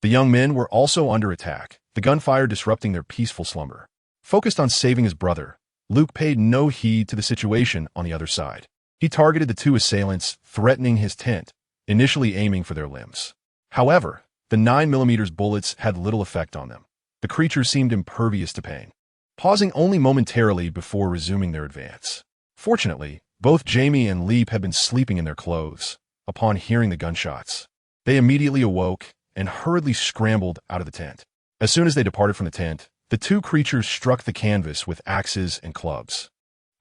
the young men were also under attack, the gunfire disrupting their peaceful slumber. Focused on saving his brother, Luke paid no heed to the situation on the other side. He targeted the two assailants, threatening his tent, initially aiming for their limbs. However, the 9mm bullets had little effect on them. The creatures seemed impervious to pain, pausing only momentarily before resuming their advance. Fortunately, both Jamie and Leap had been sleeping in their clothes. Upon hearing the gunshots, they immediately awoke and hurriedly scrambled out of the tent. As soon as they departed from the tent, the two creatures struck the canvas with axes and clubs.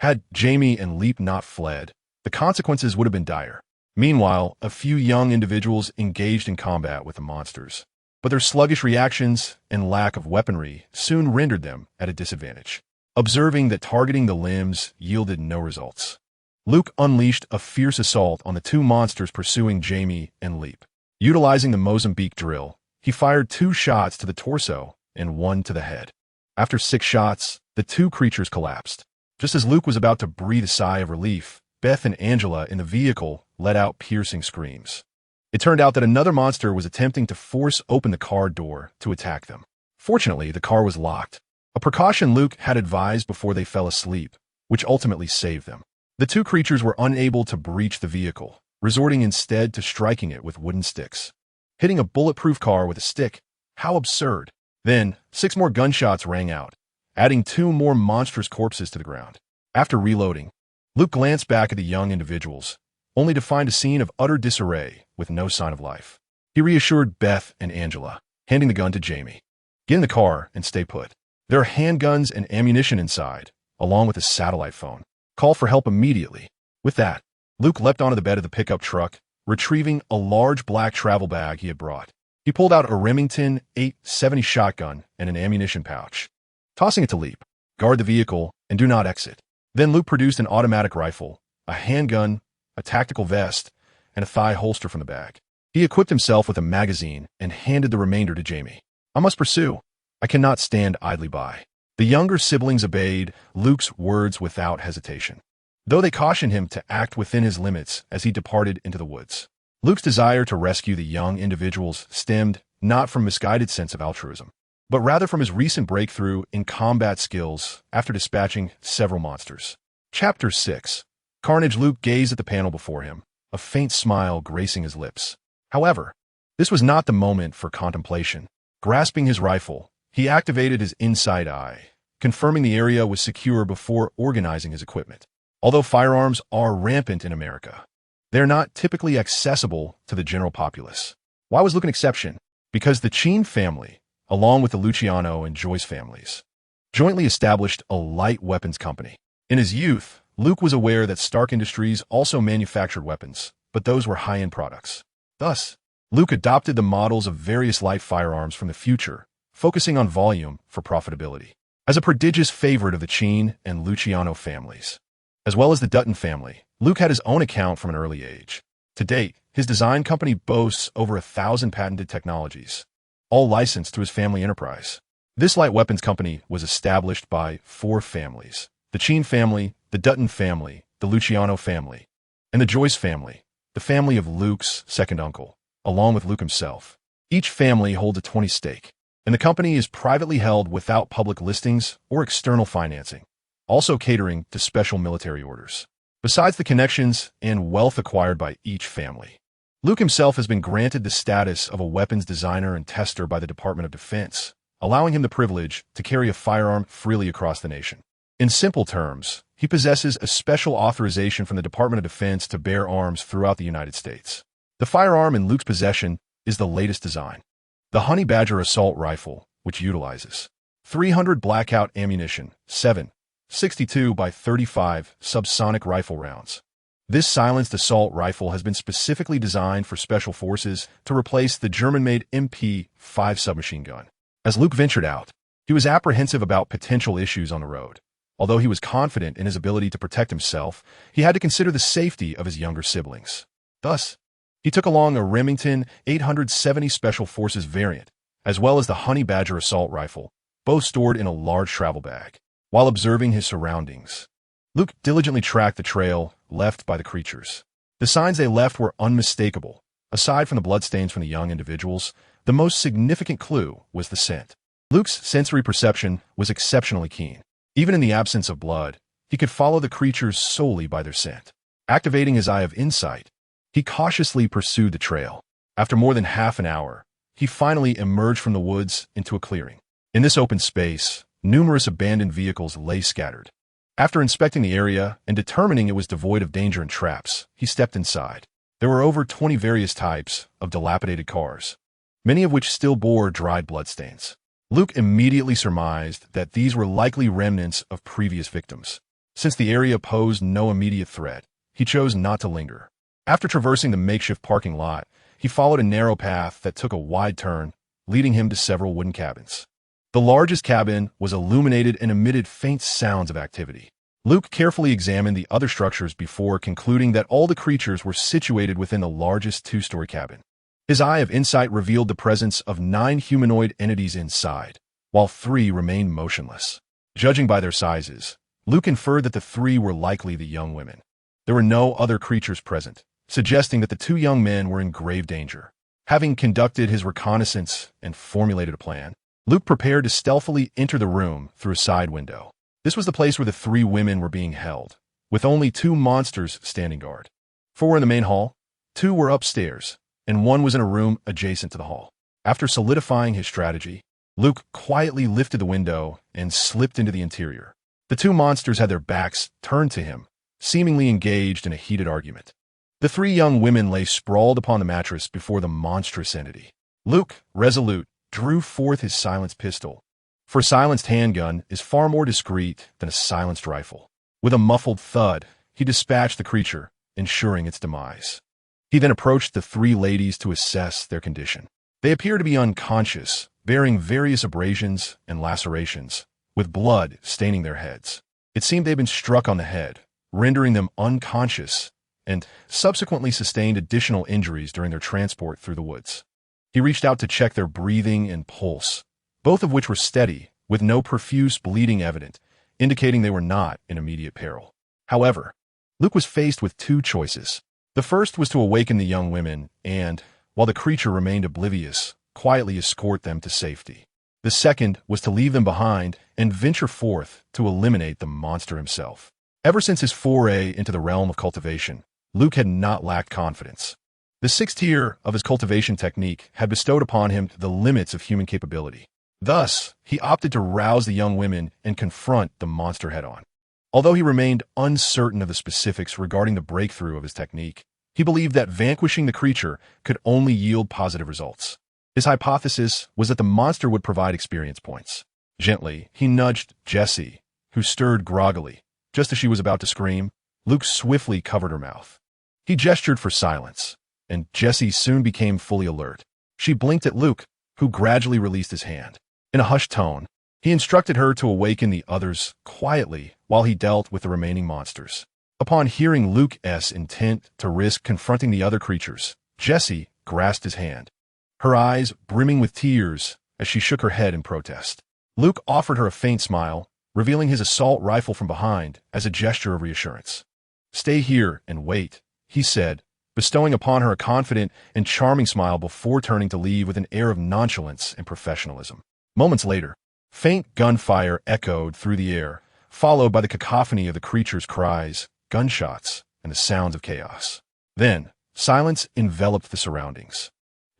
Had Jamie and Leap not fled, the consequences would have been dire. Meanwhile, a few young individuals engaged in combat with the monsters, but their sluggish reactions and lack of weaponry soon rendered them at a disadvantage. Observing that targeting the limbs yielded no results, Luke unleashed a fierce assault on the two monsters pursuing Jamie and Leap. Utilizing the Mozambique drill, he fired 2 shots to the torso and 1 to the head. After 6 shots, the two creatures collapsed. Just as Luke was about to breathe a sigh of relief, Beth and Angela in the vehicle let out piercing screams. It turned out that another monster was attempting to force open the car door to attack them. Fortunately, the car was locked, a precaution Luke had advised before they fell asleep, which ultimately saved them. The two creatures were unable to breach the vehicle, resorting instead to striking it with wooden sticks. Hitting a bulletproof car with a stick? How absurd. Then, 6 more gunshots rang out, adding 2 more monstrous corpses to the ground. After reloading, Luke glanced back at the young individuals, only to find a scene of utter disarray with no sign of life. He reassured Beth and Angela, handing the gun to Jamie. "Get in the car and stay put. There are handguns and ammunition inside, along with a satellite phone. Call for help immediately." With that, Luke leapt onto the bed of the pickup truck, retrieving a large black travel bag he had brought. He pulled out a Remington 870 shotgun and an ammunition pouch. Tossing it to Leap, "Guard the vehicle and do not exit." Then Luke produced an automatic rifle, a handgun, a tactical vest, and a thigh holster from the bag. He equipped himself with a magazine and handed the remainder to Jamie. "I must pursue. I cannot stand idly by." The younger siblings obeyed Luke's words without hesitation, though they cautioned him to act within his limits as he departed into the woods. Luke's desire to rescue the young individuals stemmed not from misguided sense of altruism, but rather from his recent breakthrough in combat skills after dispatching several monsters. Chapter 6. Carnage. Luke gazed at the panel before him, a faint smile gracing his lips. However, this was not the moment for contemplation. Grasping his rifle, he activated his inside eye, confirming the area was secure before organizing his equipment. Although firearms are rampant in America, they're not typically accessible to the general populace. Why was Luke an exception? Because the Chin family, along with the Luciano and Joyce families, jointly established a light weapons company. In his youth, Luke was aware that Stark Industries also manufactured weapons, but those were high-end products. Thus, Luke adopted the models of various light firearms from the future, focusing on volume for profitability. As a prodigious favorite of the Chin and Luciano families, as well as the Dutton family, Luke had his own account from an early age. To date, his design company boasts over 1,000 patented technologies, all licensed through his family enterprise. This light weapons company was established by 4 families: the Chin family, the Dutton family, the Luciano family, and the Joyce family, the family of Luke's second uncle, along with Luke himself. Each family holds a 20% stake, and the company is privately held without public listings or external financing, also catering to special military orders. Besides the connections and wealth acquired by each family, Luke himself has been granted the status of a weapons designer and tester by the Department of Defense, allowing him the privilege to carry a firearm freely across the nation. In simple terms, he possesses a special authorization from the Department of Defense to bear arms throughout the United States. The firearm in Luke's possession is the latest design, the Honey Badger assault rifle, which utilizes 300 blackout ammunition, 7.62 by 35 subsonic rifle rounds. This silenced assault rifle has been specifically designed for special forces to replace the German-made MP5 submachine gun. As Luke ventured out, he was apprehensive about potential issues on the road. Although he was confident in his ability to protect himself, he had to consider the safety of his younger siblings. Thus, he took along a Remington 870 Special Forces variant, as well as the Honey Badger assault rifle, both stored in a large travel bag. While observing his surroundings, Luke diligently tracked the trail left by the creatures. The signs they left were unmistakable. Aside from the bloodstains from the young individuals, the most significant clue was the scent. Luke's sensory perception was exceptionally keen. Even in the absence of blood, he could follow the creatures solely by their scent. Activating his eye of insight, he cautiously pursued the trail. After more than half an hour, he finally emerged from the woods into a clearing. In this open space, numerous abandoned vehicles lay scattered. After inspecting the area and determining it was devoid of danger and traps, he stepped inside. There were over 20 various types of dilapidated cars, many of which still bore dried bloodstains. Luke immediately surmised that these were likely remnants of previous victims. Since the area posed no immediate threat, he chose not to linger. After traversing the makeshift parking lot, he followed a narrow path that took a wide turn, leading him to several wooden cabins. The largest cabin was illuminated and emitted faint sounds of activity. Luke carefully examined the other structures before concluding that all the creatures were situated within the largest two-story cabin. His eye of insight revealed the presence of 9 humanoid entities inside, while 3 remained motionless. Judging by their sizes, Luke inferred that the 3 were likely the young women. There were no other creatures present, suggesting that the 2 young men were in grave danger. Having conducted his reconnaissance and formulated a plan, Luke prepared to stealthily enter the room through a side window. This was the place where the 3 women were being held, with only 2 monsters standing guard. 4 were in the main hall, 2 were upstairs, and 1 was in a room adjacent to the hall. After solidifying his strategy, Luke quietly lifted the window and slipped into the interior. The 2 monsters had their backs turned to him, seemingly engaged in a heated argument. The 3 young women lay sprawled upon the mattress before the monstrous entity. Luke, resolute, drew forth his silenced pistol, for a silenced handgun is far more discreet than a silenced rifle. With a muffled thud, he dispatched the creature, ensuring its demise. He then approached the 3 ladies to assess their condition. They appeared to be unconscious, bearing various abrasions and lacerations, with blood staining their heads. It seemed they'd been struck on the head, rendering them unconscious, and subsequently sustained additional injuries during their transport through the woods. He reached out to check their breathing and pulse, both of which were steady, with no profuse bleeding evident, indicating they were not in immediate peril. However, Luke was faced with 2 choices. The first was to awaken the young women and, while the creature remained oblivious, quietly escort them to safety. The second was to leave them behind and venture forth to eliminate the monster himself. Ever since his foray into the realm of cultivation, Luke had not lacked confidence. The 6th tier of his cultivation technique had bestowed upon him the limits of human capability. Thus, he opted to rouse the young women and confront the monster head-on. Although he remained uncertain of the specifics regarding the breakthrough of his technique, he believed that vanquishing the creature could only yield positive results. His hypothesis was that the monster would provide experience points. Gently, he nudged Jessie, who stirred groggily. Just as she was about to scream, Luke swiftly covered her mouth. He gestured for silence, and Jessie soon became fully alert. She blinked at Luke, who gradually released his hand. In a hushed tone, he instructed her to awaken the others quietly while he dealt with the remaining monsters. Upon hearing Luke's intent to risk confronting the other creatures, Jessie grasped his hand, her eyes brimming with tears as she shook her head in protest. Luke offered her a faint smile, revealing his assault rifle from behind as a gesture of reassurance. "Stay here and wait," he said, bestowing upon her a confident and charming smile before turning to leave with an air of nonchalance and professionalism. Moments later, faint gunfire echoed through the air, followed by the cacophony of the creature's cries, gunshots, and the sounds of chaos. Then, silence enveloped the surroundings.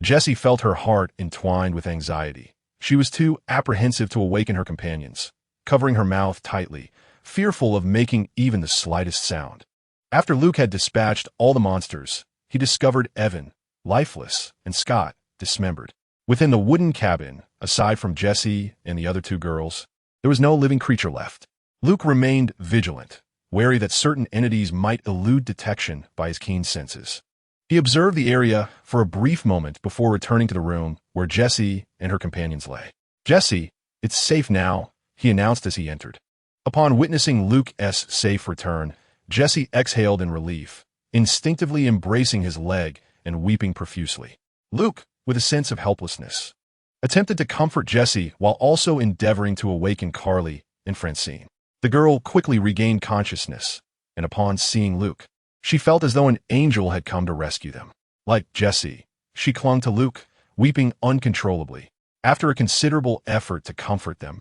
Jessie felt her heart entwined with anxiety. She was too apprehensive to awaken her companions, covering her mouth tightly, fearful of making even the slightest sound. After Luke had dispatched all the monsters, he discovered Evan, lifeless, and Scott, dismembered. Within the wooden cabin, aside from Jessie and the other 2 girls, there was no living creature left. Luke remained vigilant, wary that certain entities might elude detection by his keen senses. He observed the area for a brief moment before returning to the room where Jessie and her companions lay. "Jessie, it's safe now," he announced as he entered. Upon witnessing Luke's safe return, Jessie exhaled in relief, instinctively embracing his leg and weeping profusely. Luke, with a sense of helplessness, attempted to comfort Jessie while also endeavoring to awaken Carly and Francine. The girl quickly regained consciousness, and upon seeing Luke, she felt as though an angel had come to rescue them. Like Jessie, she clung to Luke, weeping uncontrollably. After a considerable effort to comfort them,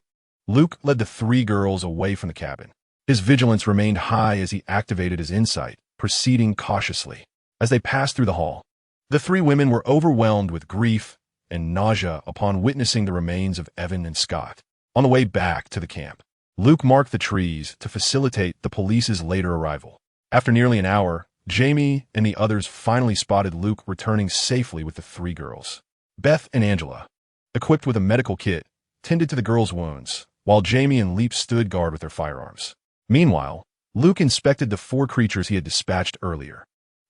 Luke led the three girls away from the cabin. His vigilance remained high as he activated his insight, proceeding cautiously. As they passed through the hall, the three women were overwhelmed with grief and nausea upon witnessing the remains of Evan and Scott. On the way back to the camp, Luke marked the trees to facilitate the police's later arrival. After nearly an hour, Jamie and the others finally spotted Luke returning safely with the three girls. Beth and Angela, equipped with a medical kit, tended to the girls' wounds, while Jamie and Leap stood guard with their firearms. Meanwhile, Luke inspected the four creatures he had dispatched earlier.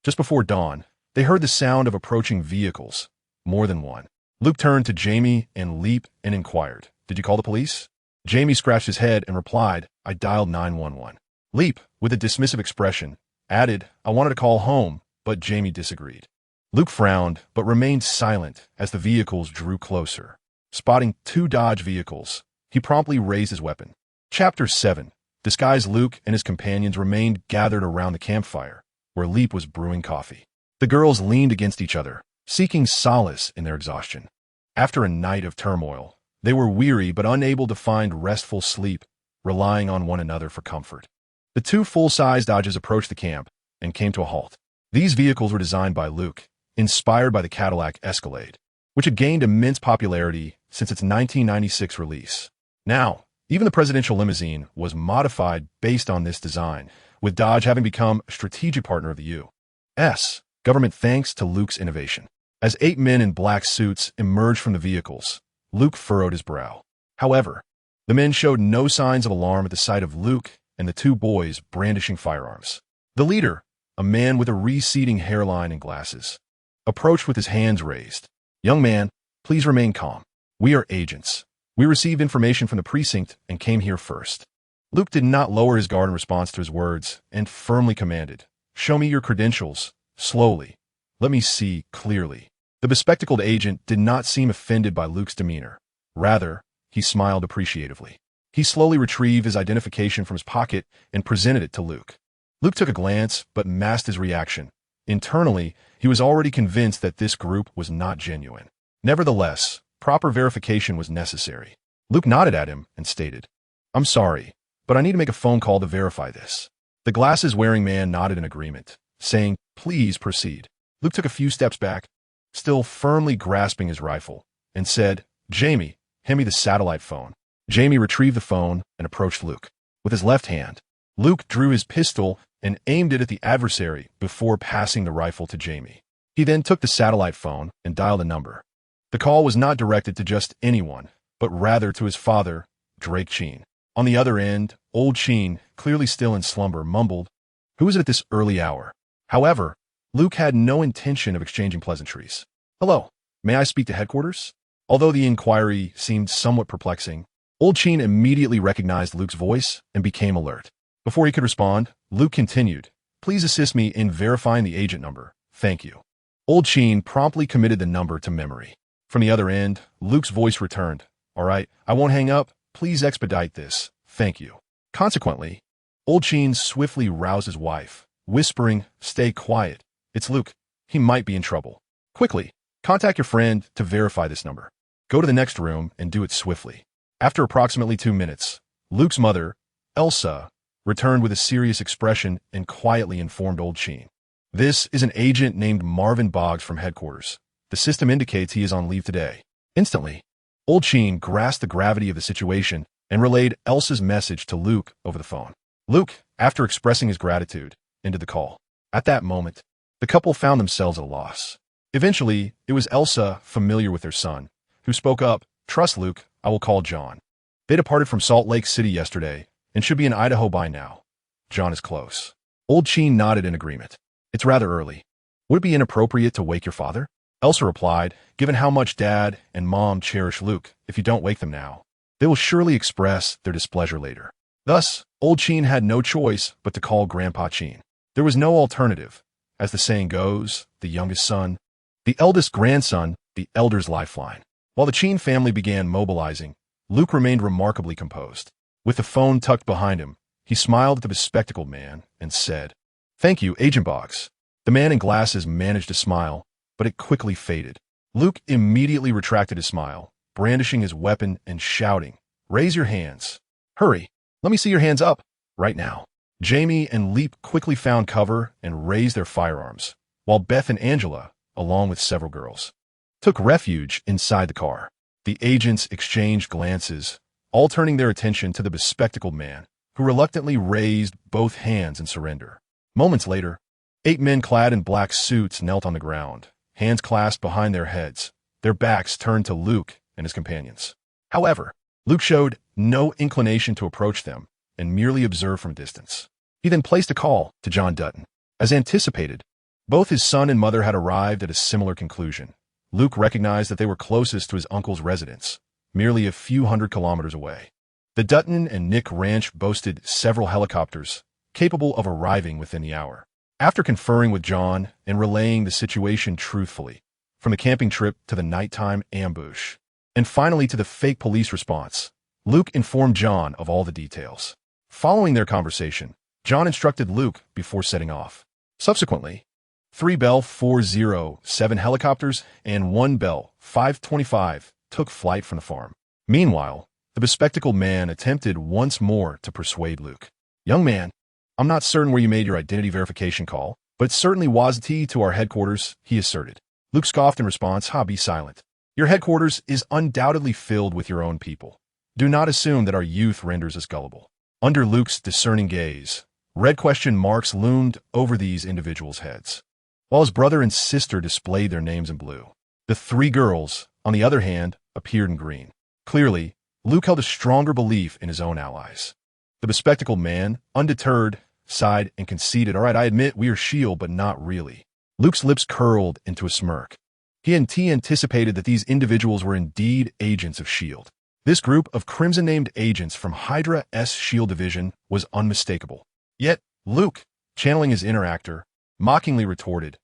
Just before dawn, they heard the sound of approaching vehicles, more than one. Luke turned to Jamie and Leap and inquired, "Did you call the police?" Jamie scratched his head and replied, "I dialed 911. Leap, with a dismissive expression, added, "I wanted to call home," but Jamie disagreed. Luke frowned, but remained silent as the vehicles drew closer. Spotting two Dodge vehicles, he promptly raised his weapon. Chapter 7. Disguised Luke and his companions remained gathered around the campfire, where Leap was brewing coffee. The girls leaned against each other, seeking solace in their exhaustion. After a night of turmoil, they were weary but unable to find restful sleep, relying on one another for comfort. The two full-size Dodges approached the camp and came to a halt. These vehicles were designed by Luke, inspired by the Cadillac Escalade, which had gained immense popularity since its 1996 release. Now, even the presidential limousine was modified based on this design, with Dodge having become a strategic partner of the U.S. government thanks to Luke's innovation. As 8 men in black suits emerged from the vehicles, Luke furrowed his brow. However, the men showed no signs of alarm at the sight of Luke and the two boys brandishing firearms. The leader, a man with a receding hairline and glasses, approached with his hands raised. "Young man, please remain calm. We are agents. We received information from the precinct and came here first." Luke did not lower his guard in response to his words and firmly commanded, "Show me your credentials, slowly. Let me see clearly." The bespectacled agent did not seem offended by Luke's demeanor. Rather, he smiled appreciatively. He slowly retrieved his identification from his pocket and presented it to Luke. Luke took a glance but masked his reaction. Internally, he was already convinced that this group was not genuine. Nevertheless, proper verification was necessary. Luke nodded at him and stated, "I'm sorry, but I need to make a phone call to verify this." The glasses-wearing man nodded in agreement, saying, "Please proceed." Luke took a few steps back, still firmly grasping his rifle, and said, "Jamie, hand me the satellite phone." Jamie retrieved the phone and approached Luke. With his left hand, Luke drew his pistol and aimed it at the adversary before passing the rifle to Jamie. He then took the satellite phone and dialed a number. The call was not directed to just anyone, but rather to his father, Drake Sheen. On the other end, old Sheen, clearly still in slumber, mumbled, "Who is it at this early hour?" However, Luke had no intention of exchanging pleasantries. "Hello, may I speak to headquarters?" Although the inquiry seemed somewhat perplexing, old Sheen immediately recognized Luke's voice and became alert. Before he could respond, Luke continued, "Please assist me in verifying the agent number. Thank you." Old Sheen promptly committed the number to memory. From the other end, Luke's voice returned, "All right, I won't hang up. Please expedite this. Thank you." Consequently, old Sheen swiftly roused his wife, whispering, "Stay quiet. It's Luke. He might be in trouble. Quickly, contact your friend to verify this number. Go to the next room and do it swiftly." After approximately 2 minutes, Luke's mother, Elsa, returned with a serious expression and quietly informed old Sheen, "This is an agent named Marvin Boggs from headquarters. The system indicates he is on leave today." Instantly, old Sheen grasped the gravity of the situation and relayed Elsa's message to Luke over the phone. Luke, after expressing his gratitude, ended the call. At that moment, the couple found themselves at a loss. Eventually, it was Elsa, familiar with their son, who spoke up, "Trust Luke, I will call John. They departed from Salt Lake City yesterday and should be in Idaho by now. John is close." Old Sheen nodded in agreement. "It's rather early. Would it be inappropriate to wake your father?" Elsa replied, "Given how much Dad and Mom cherish Luke, if you don't wake them now, they will surely express their displeasure later." Thus, old Sheen had no choice but to call Grandpa Sheen. There was no alternative. As the saying goes, the youngest son, the eldest grandson, the elder's lifeline. While the Sheen family began mobilizing, Luke remained remarkably composed. With the phone tucked behind him, he smiled at the bespectacled man and said, "Thank you, Agent Boggs." The man in glasses managed to smile, but it quickly faded. Luke immediately retracted his smile, brandishing his weapon and shouting, "Raise your hands. Hurry, let me see your hands up, right now." Jamie and Leap quickly found cover and raised their firearms, while Beth and Angela, along with several girls, took refuge inside the car. The agents exchanged glances, all turning their attention to the bespectacled man, who reluctantly raised both hands in surrender. Moments later, 8 men clad in black suits knelt on the ground, hands clasped behind their heads, their backs turned to Luke and his companions. However, Luke showed no inclination to approach them and merely observed from a distance. He then placed a call to John Dutton. As anticipated, both his son and mother had arrived at a similar conclusion. Luke recognized that they were closest to his uncle's residence, merely a few hundred kilometers away. The Dutton and Nick Ranch boasted several helicopters, capable of arriving within the hour. After conferring with John and relaying the situation truthfully, from the camping trip to the nighttime ambush, and finally to the fake police response, Luke informed John of all the details. Following their conversation, John instructed Luke before setting off. Subsequently, 3 Bell 407 helicopters and 1 Bell 525 took flight from the farm. Meanwhile, the bespectacled man attempted once more to persuade Luke. "Young man, I'm not certain where you made your identity verification call, but it certainly was to our headquarters," he asserted. Luke scoffed in response, "Be silent. Your headquarters is undoubtedly filled with your own people. Do not assume that our youth renders us gullible." Under Luke's discerning gaze, red question marks loomed over these individuals' heads, while his brother and sister displayed their names in blue. The 3 girls, on the other hand, appeared in green. Clearly, Luke held a stronger belief in his own allies. The bespectacled man, undeterred, sighed and conceded, "All right, I admit we are S.H.I.E.L.D., but not really." Luke's lips curled into a smirk. He anticipated that these individuals were indeed agents of S.H.I.E.L.D. This group of Crimson-named agents from Hydra's S.H.I.E.L.D. division was unmistakable. Yet, Luke, channeling his inner actor, mockingly retorted,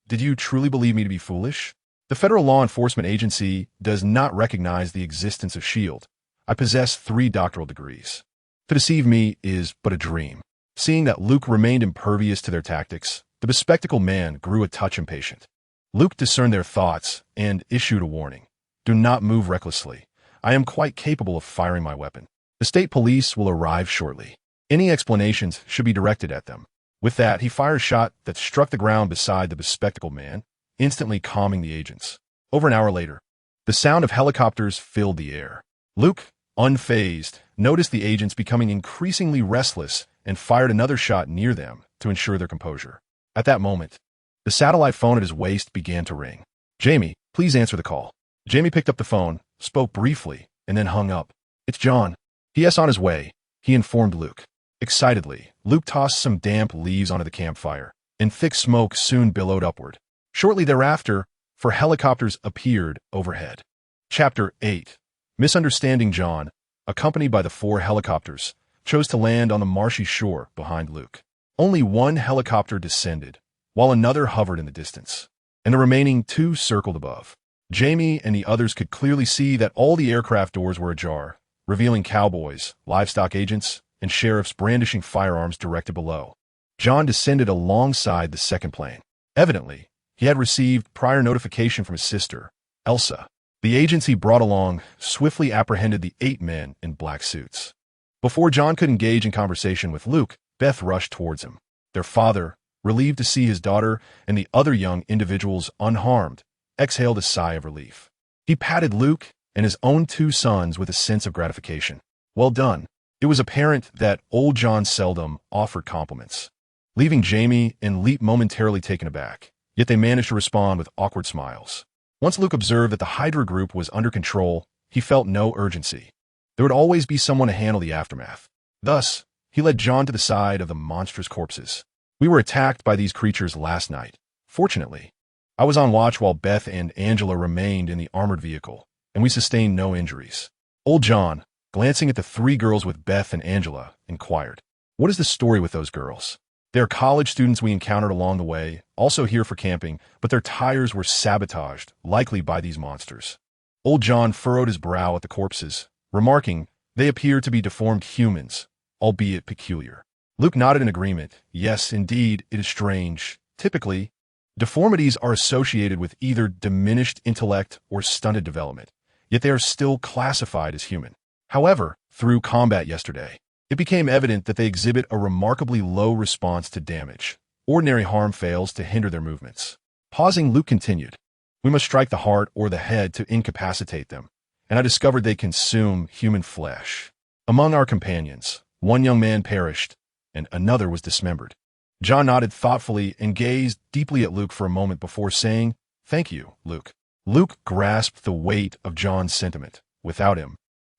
"Did you truly believe me to be foolish? The federal law enforcement agency does not recognize the existence of S.H.I.E.L.D. I possess 3 doctoral degrees. To deceive me is but a dream." Seeing that Luke remained impervious to their tactics, the bespectacled man grew a touch impatient. Luke discerned their thoughts and issued a warning. "Do not move recklessly. I am quite capable of firing my weapon. The state police will arrive shortly. Any explanations should be directed at them." With that, he fired a shot that struck the ground beside the bespectacled man, instantly calming the agents. Over an hour later, the sound of helicopters filled the air. Luke, unfazed, noticed the agents becoming increasingly restless and fired another shot near them to ensure their composure. At that moment, the satellite phone at his waist began to ring. "Jamie, please answer the call." Jamie picked up the phone, spoke briefly, and then hung up. "It's John. P.S. on his way," he informed Luke. Excitedly, Luke tossed some damp leaves onto the campfire, and thick smoke soon billowed upward. Shortly thereafter, 4 helicopters appeared overhead. Chapter 8. Misunderstanding. John, accompanied by the 4 helicopters, chose to land on the marshy shore behind Luke. Only 1 helicopter descended, while another hovered in the distance, and the remaining 2 circled above. Jamie and the others could clearly see that all the aircraft doors were ajar, revealing cowboys, livestock agents, and sheriffs brandishing firearms directed below. John descended alongside the second plane. Evidently, he had received prior notification from his sister, Elsa. The agents he brought along swiftly apprehended the 8 men in black suits. Before John could engage in conversation with Luke, Beth rushed towards him. Their father, relieved to see his daughter and the other young individuals unharmed, exhaled a sigh of relief. He patted Luke and his own 2 sons with a sense of gratification. "Well done." It was apparent that old John seldom offered compliments, leaving Jamie and Leap momentarily taken aback, yet they managed to respond with awkward smiles. Once Luke observed that the Hydra group was under control, he felt no urgency. There would always be someone to handle the aftermath. Thus, he led John to the side of the monstrous corpses. "We were attacked by these creatures last night. Fortunately, I was on watch while Beth and Angela remained in the armored vehicle, and we sustained no injuries." Old John, glancing at the 3 girls with Beth and Angela, inquired, "What is the story with those girls?" "They are college students we encountered along the way, also here for camping, but their tires were sabotaged, likely by these monsters." Old John furrowed his brow at the corpses, remarking, "They appear to be deformed humans, albeit peculiar." Luke nodded in agreement. "Yes, indeed, it is strange. Typically, deformities are associated with either diminished intellect or stunted development, yet they are still classified as human. However, through combat yesterday, it became evident that they exhibit a remarkably low response to damage. Ordinary harm fails to hinder their movements. Pausing, Luke continued, "We must strike the heart or the head to incapacitate them, and I discovered they consume human flesh. Among our companions, one young man perished, and another was dismembered." John nodded thoughtfully and gazed deeply at Luke for a moment before saying, "Thank you, Luke." Luke grasped the weight of John's sentiment. Without him,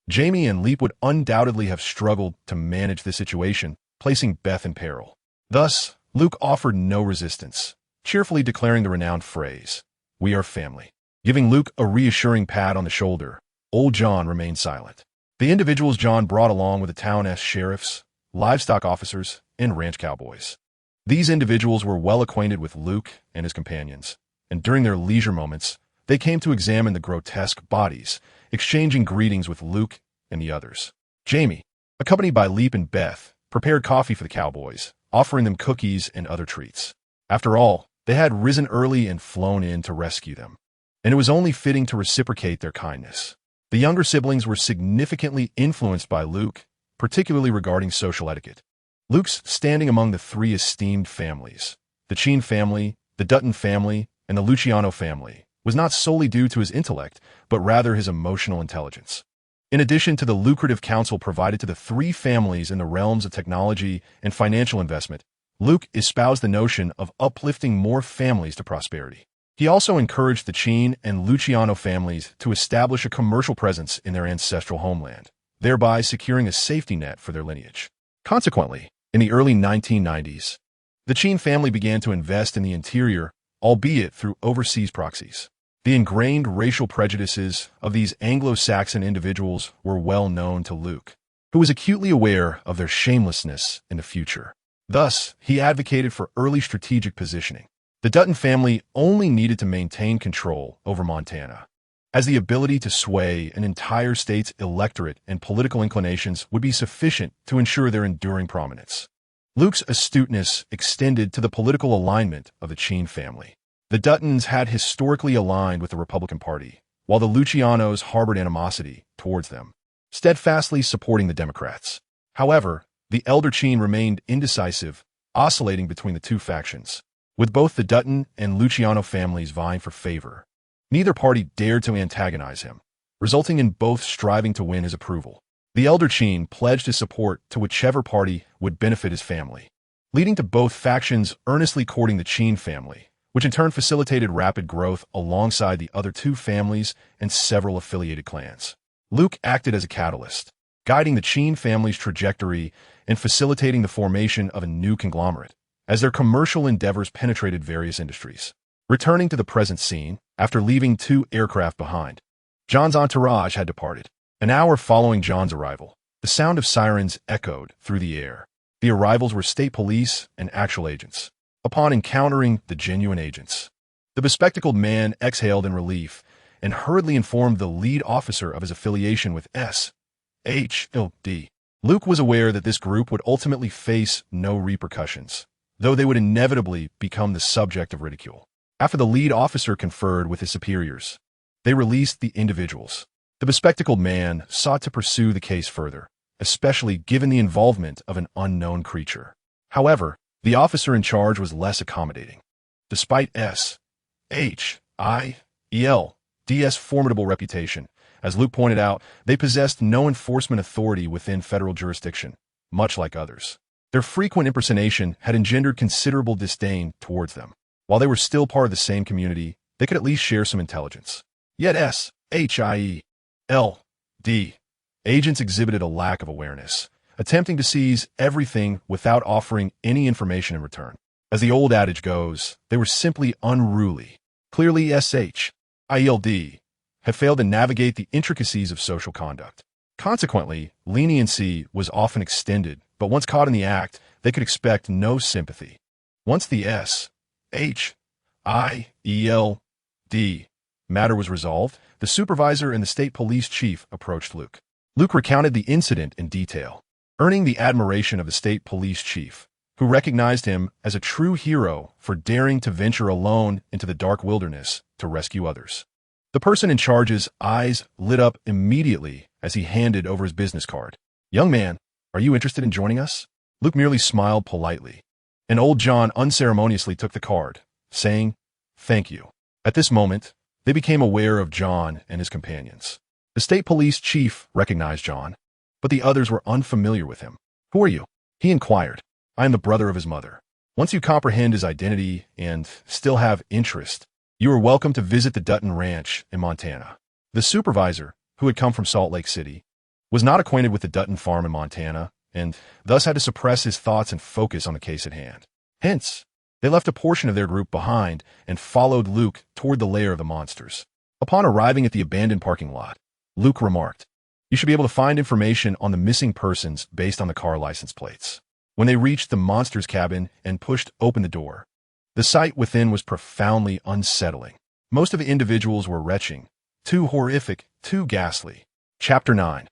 Jamie and Leap would undoubtedly have struggled to manage the situation, placing Beth in peril. Thus, Luke offered no resistance, cheerfully declaring the renowned phrase, "We are family." Giving Luke a reassuring pat on the shoulder, old John remained silent. The individuals John brought along were the town's sheriffs, livestock officers, and ranch cowboys. These individuals were well acquainted with Luke and his companions, and during their leisure moments, they came to examine the grotesque bodies, exchanging greetings with Luke and the others. Jamie, accompanied by Leap and Beth, prepared coffee for the cowboys, offering them cookies and other treats. After all, they had risen early and flown in to rescue them, and it was only fitting to reciprocate their kindness. The younger siblings were significantly influenced by Luke, particularly regarding social etiquette. Luke's standing among the three esteemed families, the Cheen family, the Dutton family, and the Luciano family, was not solely due to his intellect, but rather his emotional intelligence. In addition to the lucrative counsel provided to the three families in the realms of technology and financial investment, Luke espoused the notion of uplifting more families to prosperity. He also encouraged the Cheen and Luciano families to establish a commercial presence in their ancestral homeland, thereby securing a safety net for their lineage. Consequently, in the early 1990s, the Cheen family began to invest in the interior, albeit through overseas proxies. The ingrained racial prejudices of these Anglo-Saxon individuals were well known to Luke, who was acutely aware of their shamelessness in the future. Thus, he advocated for early strategic positioning. The Dutton family only needed to maintain control over Montana, as the ability to sway an entire state's electorate and political inclinations would be sufficient to ensure their enduring prominence. Luke's astuteness extended to the political alignment of the Cheen family. The Duttons had historically aligned with the Republican Party, while the Lucianos harbored animosity towards them, steadfastly supporting the Democrats. However, the elder Cheen remained indecisive, oscillating between the two factions, with both the Dutton and Luciano families vying for favor. Neither party dared to antagonize him, resulting in both striving to win his approval. The elder Cheen pledged his support to whichever party would benefit his family, leading to both factions earnestly courting the Cheen family, which in turn facilitated rapid growth alongside the other two families and several affiliated clans. Luke acted as a catalyst, guiding the Cheen family's trajectory and facilitating the formation of a new conglomerate, as their commercial endeavors penetrated various industries. Returning to the present scene, after leaving 2 aircraft behind, John's entourage had departed. An hour following John's arrival, the sound of sirens echoed through the air. The arrivals were state police and actual agents. Upon encountering the genuine agents, the bespectacled man exhaled in relief and hurriedly informed the lead officer of his affiliation with S.H.L.D. Luke was aware that this group would ultimately face no repercussions, though they would inevitably become the subject of ridicule. After the lead officer conferred with his superiors, they released the individuals. The bespectacled man sought to pursue the case further, especially given the involvement of an unknown creature. However, the officer in charge was less accommodating. Despite S.H.I.E.L.D.'s formidable reputation, as Luke pointed out, they possessed no enforcement authority within federal jurisdiction, much like others. Their frequent impersonation had engendered considerable disdain towards them. While they were still part of the same community, they could at least share some intelligence. Yet S.H.I.E.L.D. agents exhibited a lack of awareness, attempting to seize everything without offering any information in return. As the old adage goes, they were simply unruly. Clearly, S.H.I.E.L.D. had failed to navigate the intricacies of social conduct. Consequently, leniency was often extended, but once caught in the act, they could expect no sympathy. Once the S.H.I.E.L.D. matter was resolved, the supervisor and the state police chief approached Luke. Luke recounted the incident in detail, earning the admiration of the state police chief, who recognized him as a true hero for daring to venture alone into the dark wilderness to rescue others. The person in charge's eyes lit up immediately as he handed over his business card. "Young man, are you interested in joining us?" Luke merely smiled politely, and old John unceremoniously took the card, saying, "Thank you." At this moment, they became aware of John and his companions. The state police chief recognized John, but the others were unfamiliar with him. "Who are you?" he inquired. "I am the brother of his mother. Once you comprehend his identity and still have interest, you are welcome to visit the Dutton Ranch in Montana." The supervisor, who had come from Salt Lake City, was not acquainted with the Dutton farm in Montana and thus had to suppress his thoughts and focus on the case at hand. Hence, they left a portion of their group behind and followed Luke toward the lair of the monsters. Upon arriving at the abandoned parking lot, Luke remarked, "You should be able to find information on the missing persons based on the car license plates." When they reached the monster's cabin and pushed open the door, the sight within was profoundly unsettling. Most of the individuals were retching, too horrific, too ghastly. Chapter 9.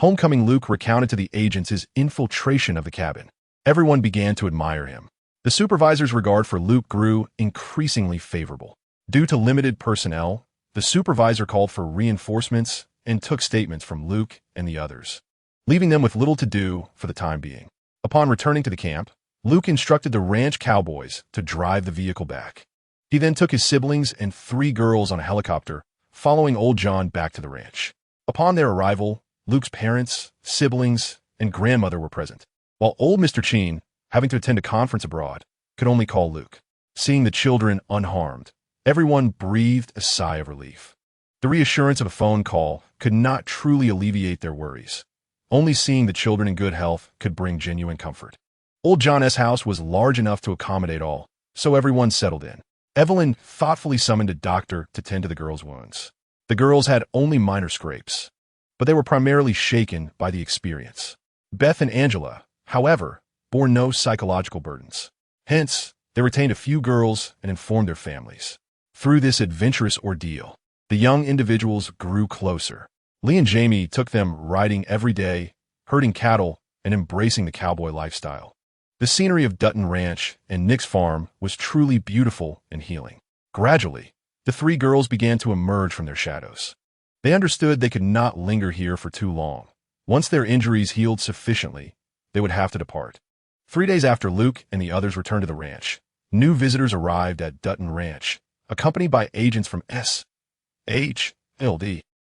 Homecoming. Luke recounted to the agents his infiltration of the cabin. Everyone began to admire him. The supervisor's regard for Luke grew increasingly favorable. Due to limited personnel, the supervisor called for reinforcements and took statements from Luke and the others, leaving them with little to do for the time being. Upon returning to the camp, Luke instructed the ranch cowboys to drive the vehicle back. He then took his siblings and 3 girls on a helicopter, following old John back to the ranch. Upon their arrival, Luke's parents, siblings, and grandmother were present, while old Mr. Cheen, having to attend a conference abroad, could only call Luke. Seeing the children unharmed, everyone breathed a sigh of relief. The reassurance of a phone call could not truly alleviate their worries. Only seeing the children in good health could bring genuine comfort. Old John's house was large enough to accommodate all, so everyone settled in. Evelyn thoughtfully summoned a doctor to tend to the girls' wounds. The girls had only minor scrapes, but they were primarily shaken by the experience. Beth and Angela, however, bore no psychological burdens. Hence, they retained a few girls and informed their families. Through this adventurous ordeal, the young individuals grew closer. Lee and Jamie took them riding every day, herding cattle, and embracing the cowboy lifestyle. The scenery of Dutton Ranch and Nick's farm was truly beautiful and healing. Gradually, the 3 girls began to emerge from their shadows. They understood they could not linger here for too long. Once their injuries healed sufficiently, they would have to depart. 3 days after Luke and the others returned to the ranch, new visitors arrived at Dutton Ranch, accompanied by agents from S.H.L.D.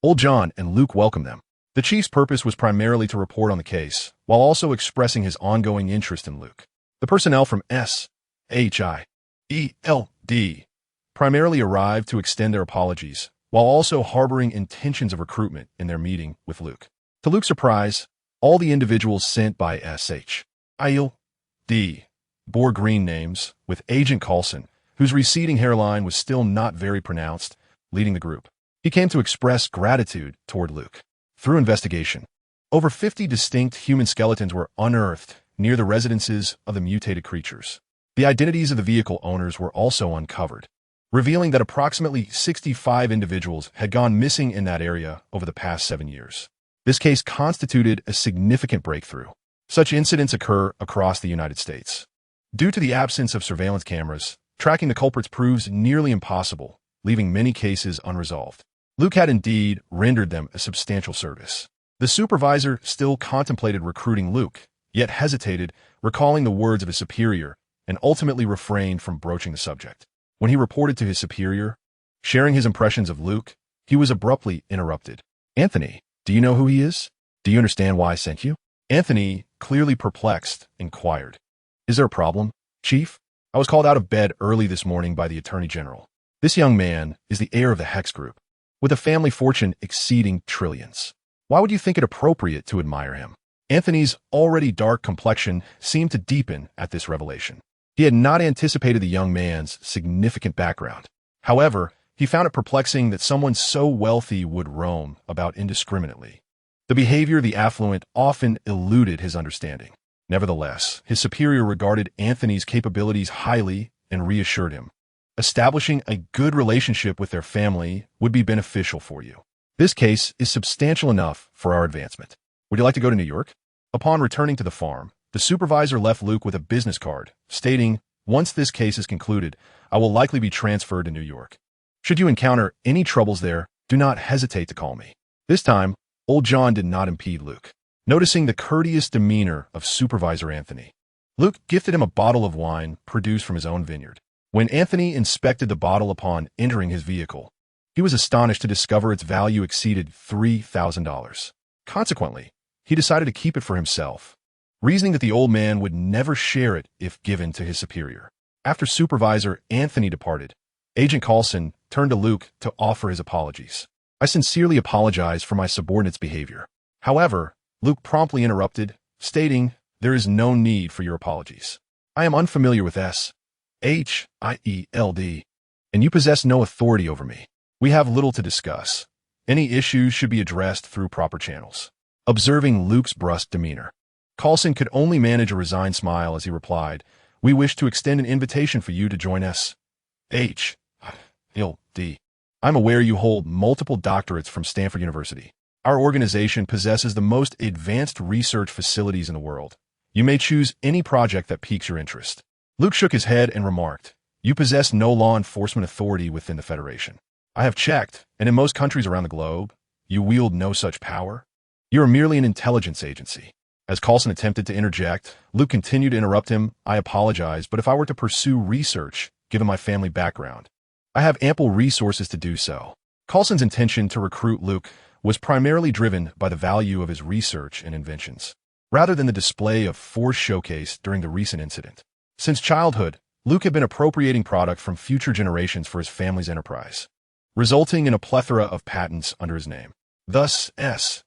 Old John and Luke welcomed them. The chief's purpose was primarily to report on the case, while also expressing his ongoing interest in Luke. The personnel from S.H.I.E.L.D. primarily arrived to extend their apologies, while also harboring intentions of recruitment in their meeting with Luke. To Luke's surprise, all the individuals sent by S.H.I.E.L.D. bore green names, with Agent Coulson, whose receding hairline was still not very pronounced, leading the group. He came to express gratitude toward Luke. Through investigation, over 50 distinct human skeletons were unearthed near the residences of the mutated creatures. The identities of the vehicle owners were also uncovered, revealing that approximately 65 individuals had gone missing in that area over the past 7 years. This case constituted a significant breakthrough. Such incidents occur across the United States. Due to the absence of surveillance cameras, tracking the culprits proves nearly impossible, leaving many cases unresolved. Luke had indeed rendered them a substantial service. The supervisor still contemplated recruiting Luke, yet hesitated, recalling the words of his superior, and ultimately refrained from broaching the subject. When he reported to his superior, sharing his impressions of Luke, he was abruptly interrupted. "Anthony, do you know who he is? Do you understand why I sent you?" Anthony, clearly perplexed, inquired. "Is there a problem, Chief? I was called out of bed early this morning by the Attorney General. This young man is the heir of the Hex Group, with a family fortune exceeding trillions. Why would you think it appropriate to admire him?" Anthony's already dark complexion seemed to deepen at this revelation. He had not anticipated the young man's significant background. However, he found it perplexing that someone so wealthy would roam about indiscriminately. The behavior of the affluent often eluded his understanding. Nevertheless, his superior regarded Anthony's capabilities highly and reassured him. "Establishing a good relationship with their family would be beneficial for you. This case is substantial enough for our advancement. Would you like to go to New York?" Upon returning to the farm, the supervisor left Luke with a business card, stating, "Once this case is concluded, I will likely be transferred to New York. Should you encounter any troubles there, Do not hesitate to call me. This time, old John did not impede Luke. Noticing the courteous demeanor of Supervisor Anthony, Luke gifted him a bottle of wine produced from his own vineyard. When Anthony inspected the bottle upon entering his vehicle, he was astonished to discover its value exceeded $3,000. Consequently, he decided to keep it for himself, reasoning that the old man would never share it if given to his superior. After Supervisor Anthony departed, Agent Coulson turned to Luke to offer his apologies. I sincerely apologize for my subordinate's behavior. However, Luke promptly interrupted, stating, "There is no need for your apologies. I am unfamiliar with S-H-I-E-L-D, and you possess no authority over me. We have little to discuss. Any issues should be addressed through proper channels." Observing Luke's brusque demeanor, Coulson could only manage a resigned smile as he replied, "We wish to extend an invitation for you to join S-H-I-E-L-D. I'm aware you hold multiple doctorates from Stanford University. Our organization possesses the most advanced research facilities in the world. You may choose any project that piques your interest." Luke shook his head and remarked, "You possess no law enforcement authority within the Federation. I have checked, and in most countries around the globe, you wield no such power. You are merely an intelligence agency." As Coulson attempted to interject, Luke continued to interrupt him. "I apologize, but if I were to pursue research, given my family background, I have ample resources to do so." Coulson's intention to recruit Luke was primarily driven by the value of his research and inventions, rather than the display of force showcased during the recent incident. Since childhood, Luke had been appropriating product from future generations for his family's enterprise, resulting in a plethora of patents under his name. Thus, S-H-I-E-L-D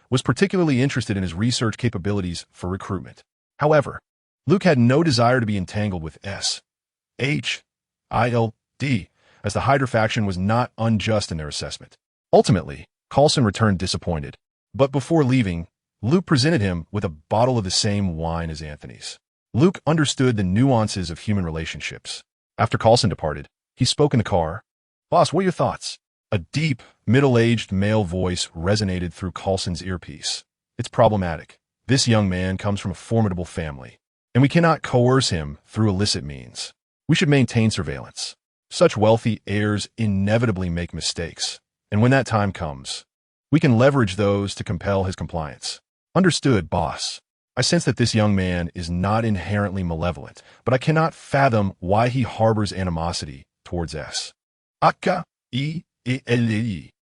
was particularly interested in his research capabilities for recruitment. However, Luke had no desire to be entangled with S-H-I-L-D, as the Hydra faction was not unjust in their assessment. Ultimately, Coulson returned disappointed, but before leaving, Luke presented him with a bottle of the same wine as Anthony's. Luke understood the nuances of human relationships. After Coulson departed, he spoke in the car. "Boss, what are your thoughts?" A deep, middle-aged male voice resonated through Coulson's earpiece. "It's problematic. This young man comes from a formidable family, and we cannot coerce him through illicit means. We should maintain surveillance. Such wealthy heirs inevitably make mistakes, and when that time comes, we can leverage those to compel his compliance." "Understood, boss. I sense that this young man is not inherently malevolent, but I cannot fathom why he harbors animosity towards S-H-I-E-L-E.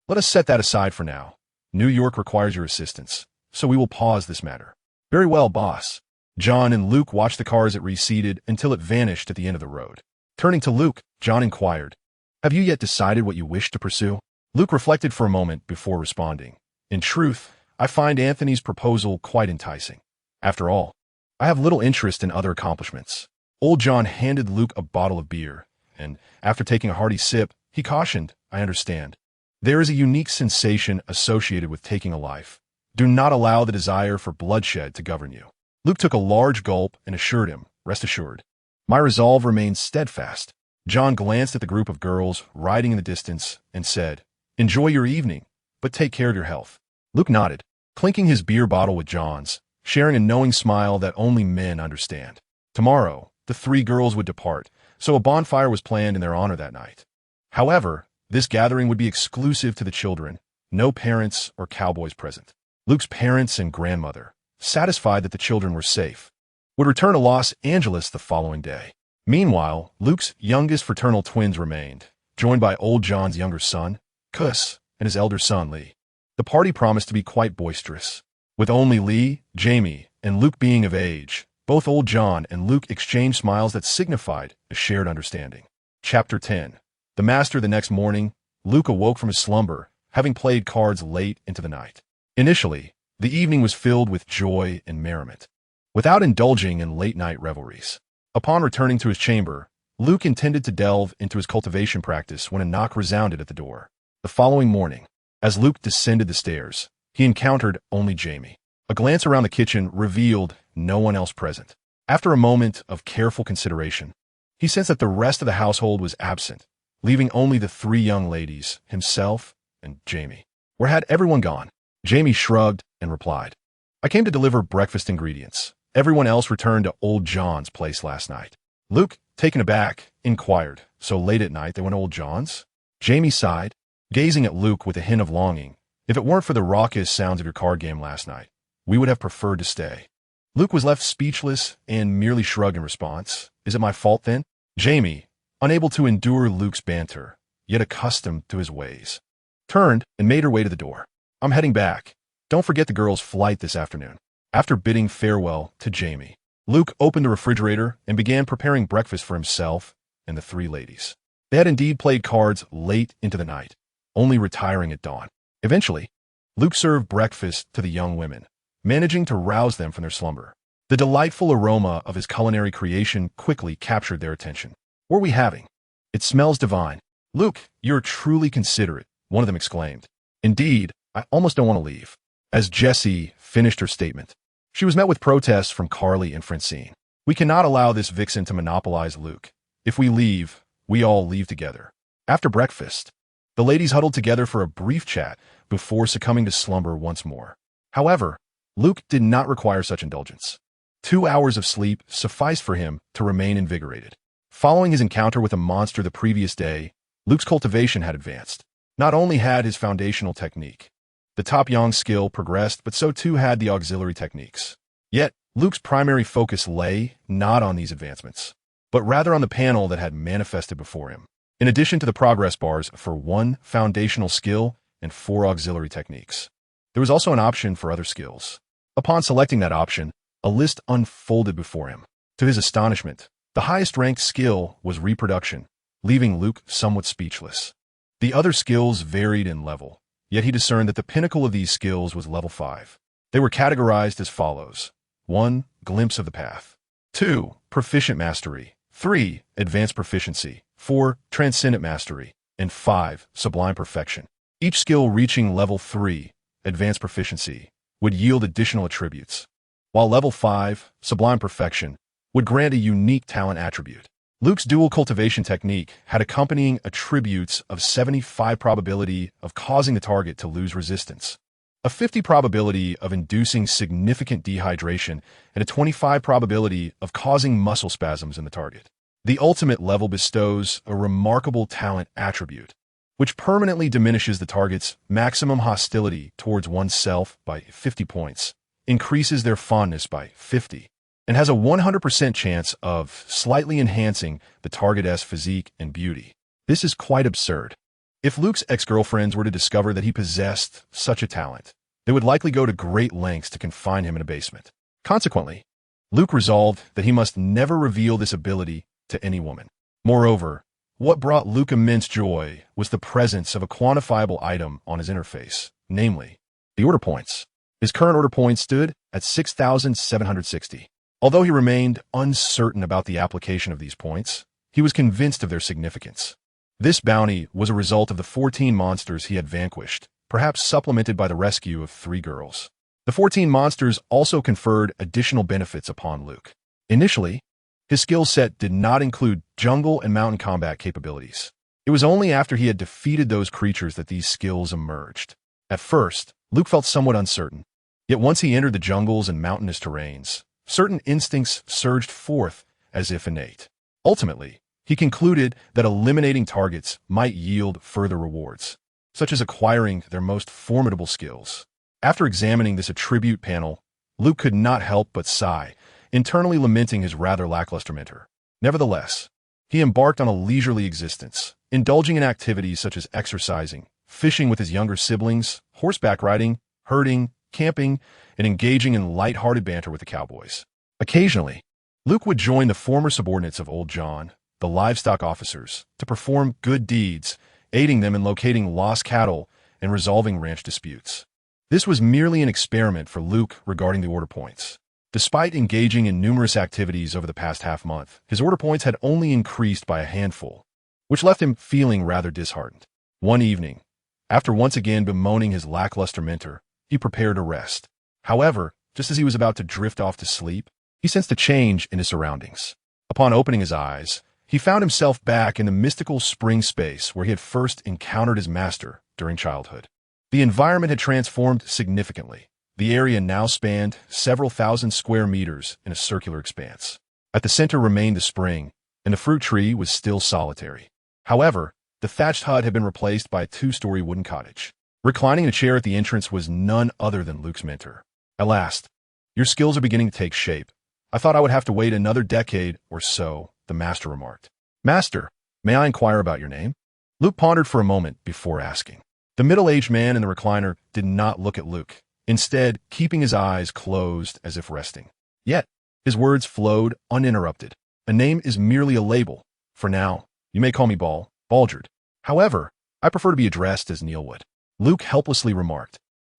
Let us set that aside for now. New York requires your assistance, so we will pause this matter." "Very well, boss." John and Luke watched the car as it receded until it vanished at the end of the road. Turning to Luke, John inquired, "Have you yet decided what you wish to pursue?" Luke reflected for a moment before responding, "In truth, I find Anthony's proposal quite enticing. After all, I have little interest in other accomplishments." Old John handed Luke a bottle of beer, and after taking a hearty sip, he cautioned, "I understand. There is a unique sensation associated with taking a life. Do not allow the desire for bloodshed to govern you." Luke took a large gulp and assured him, "Rest assured, my resolve remains steadfast." John glanced at the group of girls riding in the distance and said, "Enjoy your evening, but take care of your health." Luke nodded, clinking his beer bottle with John's, sharing a knowing smile that only men understand. Tomorrow, the three girls would depart, so a bonfire was planned in their honor that night. However, this gathering would be exclusive to the children, no parents or cowboys present. Luke's parents and grandmother, satisfied that the children were safe, would return to Los Angeles the following day. Meanwhile, Luke's youngest fraternal twins remained, joined by old John's younger son, Cuss, and his elder son, Lee. The party promised to be quite boisterous. With only Lee, Jamie, and Luke being of age, both old John and Luke exchanged smiles that signified a shared understanding. Chapter 10. The Master. The next morning, Luke awoke from his slumber, having played cards late into the night. Initially, the evening was filled with joy and merriment, without indulging in late-night revelries. Upon returning to his chamber, Luke intended to delve into his cultivation practice when a knock resounded at the door. The following morning, as Luke descended the stairs, he encountered only Jamie. A glance around the kitchen revealed no one else present. After a moment of careful consideration, he sensed that the rest of the household was absent, leaving only the three young ladies, himself and Jamie. Where had everyone gone? Jamie shrugged and replied, "I came to deliver breakfast ingredients. Everyone else returned to old John's place last night." Luke taken aback, inquired, "So late at night they went to old John's?" Jamie sighed, gazing at Luke with a hint of longing. "If it weren't for the raucous sounds of your card game last night, we would have preferred to stay." Luke was left speechless and merely shrugged in response. "Is it my fault then?" Jamie, unable to endure Luke's banter, yet accustomed to his ways, turned and made her way to the door. "I'm heading back. Don't forget the girls' flight this afternoon." After bidding farewell to Jamie, Luke opened the refrigerator and began preparing breakfast for himself and the three ladies. They had indeed played cards late into the night, only retiring at dawn. Eventually, Luke served breakfast to the young women, managing to rouse them from their slumber. The delightful aroma of his culinary creation quickly captured their attention. "What are we having?" "It smells divine." "Luke, you're truly considerate," one of them exclaimed. "Indeed, I almost don't want to leave." As Jessie finished her statement, she was met with protests from Carly and Francine. "We cannot allow this vixen to monopolize Luke. If we leave, we all leave together." After breakfast, the ladies huddled together for a brief chat before succumbing to slumber once more. However, Luke did not require such indulgence. 2 hours of sleep sufficed for him to remain invigorated. Following his encounter with a monster the previous day, Luke's cultivation had advanced. Not only had his foundational technique, the top yang skill progressed, but so too had the auxiliary techniques. Yet, Luke's primary focus lay not on these advancements, but rather on the panel that had manifested before him. In addition to the progress bars for 1 foundational skill and 4 auxiliary techniques, there was also an option for other skills. Upon selecting that option, a list unfolded before him. To his astonishment, the highest-ranked skill was reproduction, leaving Luke somewhat speechless. The other skills varied in level, yet he discerned that the pinnacle of these skills was level 5. They were categorized as follows: 1. Glimpse of the path. 2. Proficient mastery. 3. Advanced proficiency. 4. Transcendent mastery. And 5. Sublime perfection. Each skill reaching level 3, advanced proficiency, would yield additional attributes, while level 5, sublime perfection, would grant a unique talent attribute. Luke's dual cultivation technique had accompanying attributes of 75 probability of causing the target to lose resistance, a 50 probability of inducing significant dehydration, and a 25 probability of causing muscle spasms in the target. The ultimate level bestows a remarkable talent attribute, which permanently diminishes the target's maximum hostility towards oneself by 50 points, increases their fondness by 50, and has a 100% chance of slightly enhancing the target's physique and beauty. This is quite absurd. If Luke's ex-girlfriends were to discover that he possessed such a talent, they would likely go to great lengths to confine him in a basement. Consequently, Luke resolved that he must never reveal this ability to any woman. Moreover, what brought Luke immense joy was the presence of a quantifiable item on his interface, namely, the order points. His current order points stood at 6,760. Although he remained uncertain about the application of these points, he was convinced of their significance. This bounty was a result of the 14 monsters he had vanquished, perhaps supplemented by the rescue of 3 girls. The 14 monsters also conferred additional benefits upon Luke. Initially, his skill set did not include jungle and mountain combat capabilities. It was only after he had defeated those creatures that these skills emerged. At first, Luke felt somewhat uncertain. Yet once he entered the jungles and mountainous terrains, certain instincts surged forth as if innate. Ultimately, he concluded that eliminating targets might yield further rewards, such as acquiring their most formidable skills. After examining this attribute panel, Luke could not help but sigh, internally lamenting his rather lackluster mentor. Nevertheless, he embarked on a leisurely existence, indulging in activities such as exercising, fishing with his younger siblings, horseback riding, herding, camping, and engaging in light-hearted banter with the cowboys. Occasionally, Luke would join the former subordinates of Old John, the livestock officers, to perform good deeds, aiding them in locating lost cattle and resolving ranch disputes. This was merely an experiment for Luke regarding the order points. Despite engaging in numerous activities over the past half-month, his order points had only increased by a handful, which left him feeling rather disheartened. One evening, after once again bemoaning his lackluster mentor, he prepared to rest. However, just as he was about to drift off to sleep, he sensed a change in his surroundings. Upon opening his eyes, he found himself back in the mystical spring space where he had first encountered his master during childhood. The environment had transformed significantly. The area now spanned several thousand square meters in a circular expanse. At the center remained the spring, and the fruit tree was still solitary. However, the thatched hut had been replaced by a two-story wooden cottage. Reclining in a chair at the entrance was none other than Luke's mentor. At last, your skills are beginning to take shape. I thought I would have to wait another decade or so, the master remarked. Master, may I inquire about your name? Luke pondered for a moment before asking. The middle-aged man in the recliner did not look at Luke, instead keeping his eyes closed as if resting. Yet, his words flowed uninterrupted. A name is merely a label. For now, you may call me Baldred. However, I prefer to be addressed as Neil would. Luke helplessly remarked.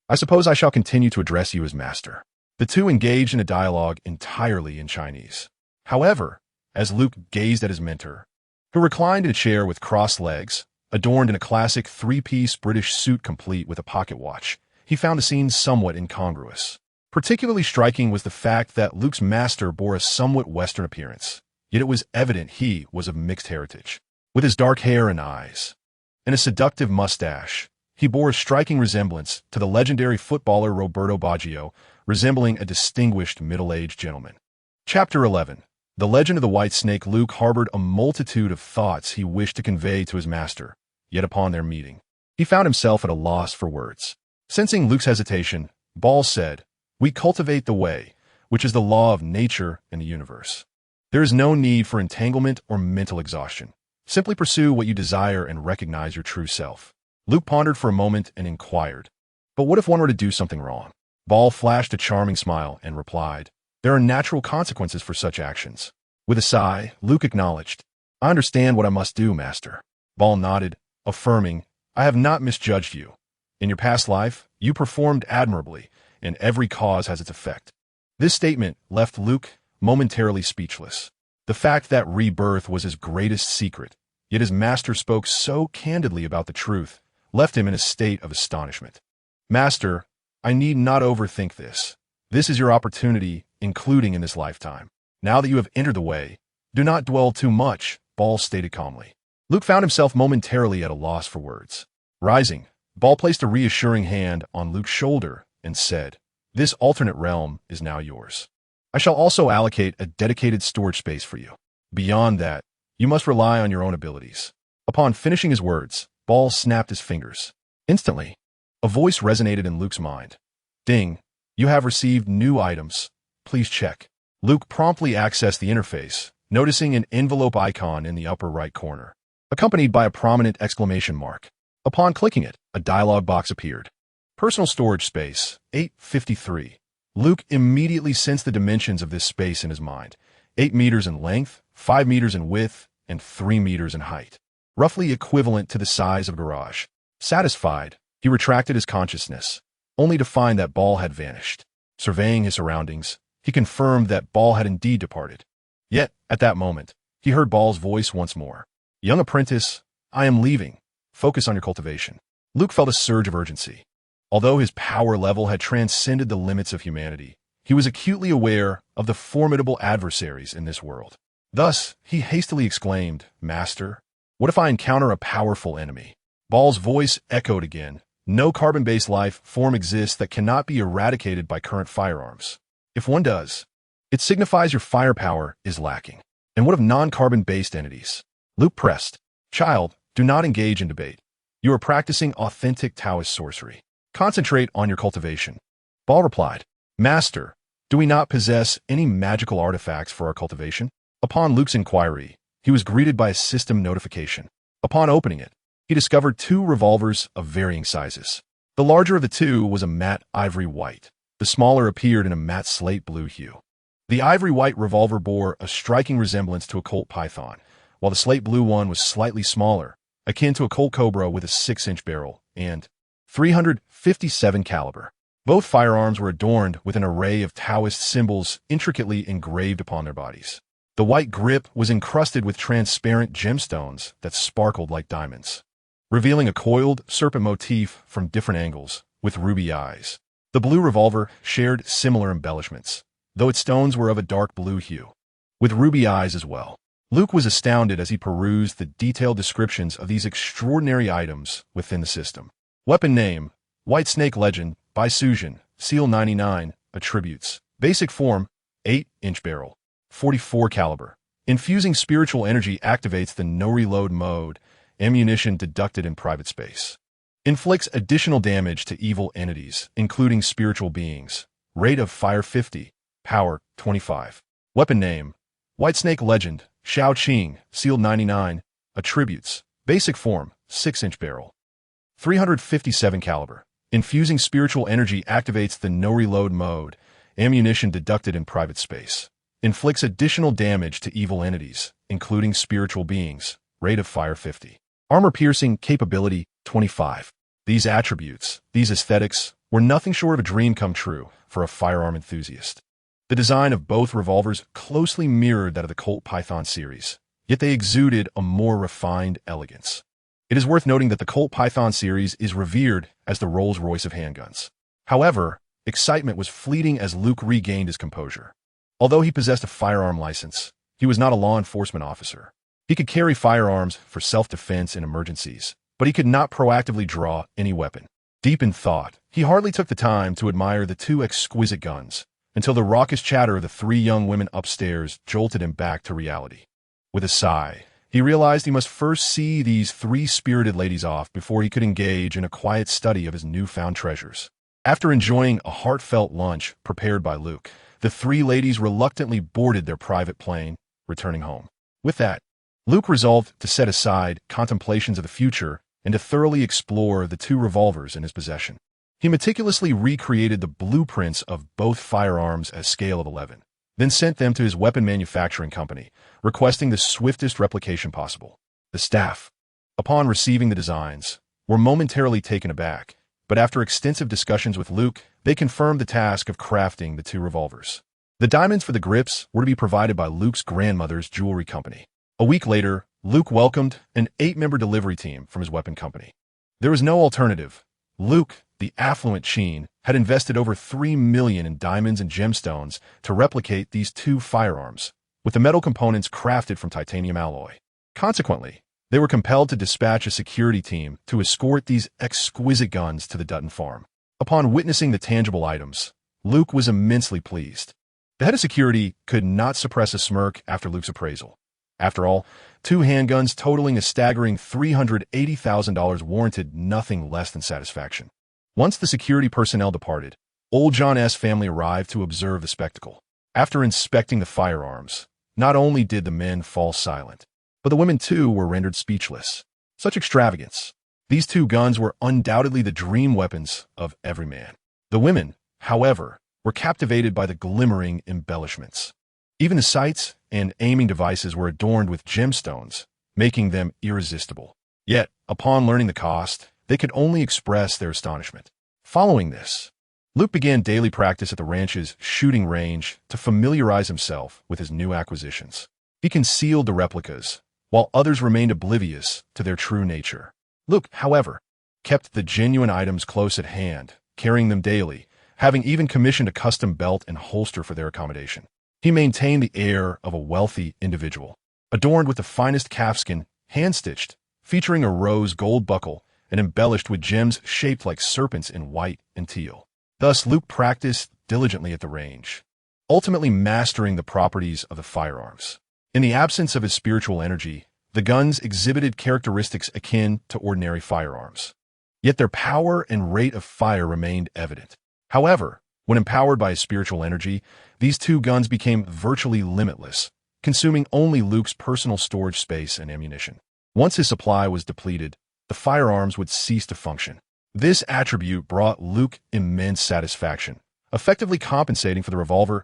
I suppose I shall continue to address you as master. The two engaged in a dialogue entirely in Chinese. However, as Luke gazed at his mentor, who reclined in a chair with crossed legs, adorned in a classic three-piece British suit complete with a pocket watch, he found the scene somewhat incongruous. Particularly striking was the fact that Luke's master bore a somewhat Western appearance, yet it was evident he was of mixed heritage. With his dark hair and eyes, and a seductive mustache, he bore a striking resemblance to the legendary footballer Roberto Baggio, resembling a distinguished middle-aged gentleman. Chapter 11. The Legend of the White Snake. Luke harbored a multitude of thoughts he wished to convey to his master, yet upon their meeting, he found himself at a loss for words. Sensing Luke's hesitation, Ball said, We cultivate the way, which is the law of nature and the universe. There is no need for entanglement or mental exhaustion. Simply pursue what you desire and recognize your true self. Luke pondered for a moment and inquired, But what if one were to do something wrong? Ball flashed a charming smile and replied, There are natural consequences for such actions. With a sigh, Luke acknowledged, I understand what I must do, master. Ball nodded, affirming, I have not misjudged you. In your past life, you performed admirably, and every cause has its effect. This statement left Luke momentarily speechless. The fact that rebirth was his greatest secret, yet his master spoke so candidly about the truth, left him in a state of astonishment. Master, I need not overthink this. This is your opportunity, including in this lifetime. Now that you have entered the way, do not dwell too much, Ball stated calmly. Luke found himself momentarily at a loss for words. Rising, Ball placed a reassuring hand on Luke's shoulder and said, This alternate realm is now yours. I shall also allocate a dedicated storage space for you. Beyond that, you must rely on your own abilities. Upon finishing his words, Ball snapped his fingers. Instantly, a voice resonated in Luke's mind. Ding, you have received new items. Please check. Luke promptly accessed the interface, noticing an envelope icon in the upper right corner, accompanied by a prominent exclamation mark. Upon clicking it, a dialog box appeared. Personal storage space, 853. Luke immediately sensed the dimensions of this space in his mind. 8 meters in length, 5 meters in width, and 3 meters in height. Roughly equivalent to the size of a garage. Satisfied, he retracted his consciousness, only to find that Ball had vanished. Surveying his surroundings, he confirmed that Ball had indeed departed. Yet, at that moment, he heard Ball's voice once more. Young apprentice, I am leaving. Focus on your cultivation. Luke felt a surge of urgency. Although his power level had transcended the limits of humanity, he was acutely aware of the formidable adversaries in this world. Thus, he hastily exclaimed, Master, what if I encounter a powerful enemy? Ball's voice echoed again. No carbon-based life form exists that cannot be eradicated by current firearms. If one does, it signifies your firepower is lacking. And what of non-carbon-based entities? Luke pressed, Child, do not engage in debate. You are practicing authentic Taoist sorcery. Concentrate on your cultivation. Ball replied, Master, do we not possess any magical artifacts for our cultivation? Upon Luke's inquiry, he was greeted by a system notification. Upon opening it, he discovered 2 revolvers of varying sizes. The larger of the 2 was a matte ivory white. The smaller appeared in a matte slate blue hue. The ivory white revolver bore a striking resemblance to a Colt Python, while the slate blue one was slightly smaller, akin to a Colt Cobra with a 6-inch barrel and .357 caliber. Both firearms were adorned with an array of Taoist symbols intricately engraved upon their bodies. The white grip was encrusted with transparent gemstones that sparkled like diamonds, revealing a coiled serpent motif from different angles with ruby eyes. The blue revolver shared similar embellishments, though its stones were of a dark blue hue, with ruby eyes as well. Luke was astounded as he perused the detailed descriptions of these extraordinary items within the system. Weapon name, White Snake Legend, by Sujin, Seal 99, Attributes. Basic form, 8-inch barrel, 44 caliber. Infusing spiritual energy activates the no-reload mode, ammunition deducted in private space. Inflicts additional damage to evil entities, including spiritual beings. Rate of fire 50, power 25. Weapon name, Whitesnake Legend, Shao Qing, sealed 99. Attributes, basic form, 6-inch barrel. 357 caliber. Infusing spiritual energy activates the no-reload mode, ammunition deducted in private space. Inflicts additional damage to evil entities, including spiritual beings. Rate of fire 50. Armor-piercing capability 25. These attributes, these aesthetics, were nothing short of a dream come true for a firearm enthusiast. The design of both revolvers closely mirrored that of the Colt Python series, yet they exuded a more refined elegance. It is worth noting that the Colt Python series is revered as the Rolls-Royce of handguns. However, excitement was fleeting as Luke regained his composure. Although he possessed a firearm license, he was not a law enforcement officer. He could carry firearms for self-defense in emergencies, but he could not proactively draw any weapon. Deep in thought, he hardly took the time to admire the two exquisite guns, until the raucous chatter of the three young women upstairs jolted him back to reality. With a sigh, he realized he must first see these three spirited ladies off before he could engage in a quiet study of his newfound treasures. After enjoying a heartfelt lunch prepared by Luke, the three ladies reluctantly boarded their private plane, returning home. With that, Luke resolved to set aside contemplations of the future and to thoroughly explore the two revolvers in his possession. He meticulously recreated the blueprints of both firearms at scale of 11, then sent them to his weapon manufacturing company, requesting the swiftest replication possible. The staff, upon receiving the designs, were momentarily taken aback, but after extensive discussions with Luke, they confirmed the task of crafting the two revolvers. The diamonds for the grips were to be provided by Luke's grandmother's jewelry company. A week later, Luke welcomed an 8-member delivery team from his weapon company. There was no alternative. Luke, the affluent Sheen, had invested over $3 million in diamonds and gemstones to replicate these two firearms, with the metal components crafted from titanium alloy. Consequently, they were compelled to dispatch a security team to escort these exquisite guns to the Dutton farm. Upon witnessing the tangible items, Luke was immensely pleased. The head of security could not suppress a smirk after Luke's appraisal. After all, two handguns totaling a staggering $380,000 warranted nothing less than satisfaction. Once the security personnel departed, old John S. family arrived to observe the spectacle. After inspecting the firearms, not only did the men fall silent, but the women too were rendered speechless. Such extravagance. These two guns were undoubtedly the dream weapons of every man. The women, however, were captivated by the glimmering embellishments. Even the sights and aiming devices were adorned with gemstones, making them irresistible. Yet, upon learning the cost, they could only express their astonishment. Following this, Luke began daily practice at the ranch's shooting range to familiarize himself with his new acquisitions. He concealed the replicas, while others remained oblivious to their true nature. Luke, however, kept the genuine items close at hand, carrying them daily, having even commissioned a custom belt and holster for their accommodation. He maintained the air of a wealthy individual, adorned with the finest calfskin, hand-stitched, featuring a rose gold buckle and embellished with gems shaped like serpents in white and teal. Thus, Luke practiced diligently at the range, ultimately mastering the properties of the firearms. In the absence of his spiritual energy, the guns exhibited characteristics akin to ordinary firearms. Yet their power and rate of fire remained evident. However, when empowered by his spiritual energy, these two guns became virtually limitless, consuming only Luke's personal storage space and ammunition. Once his supply was depleted, the firearms would cease to function. This attribute brought Luke immense satisfaction, effectively compensating for the revolver's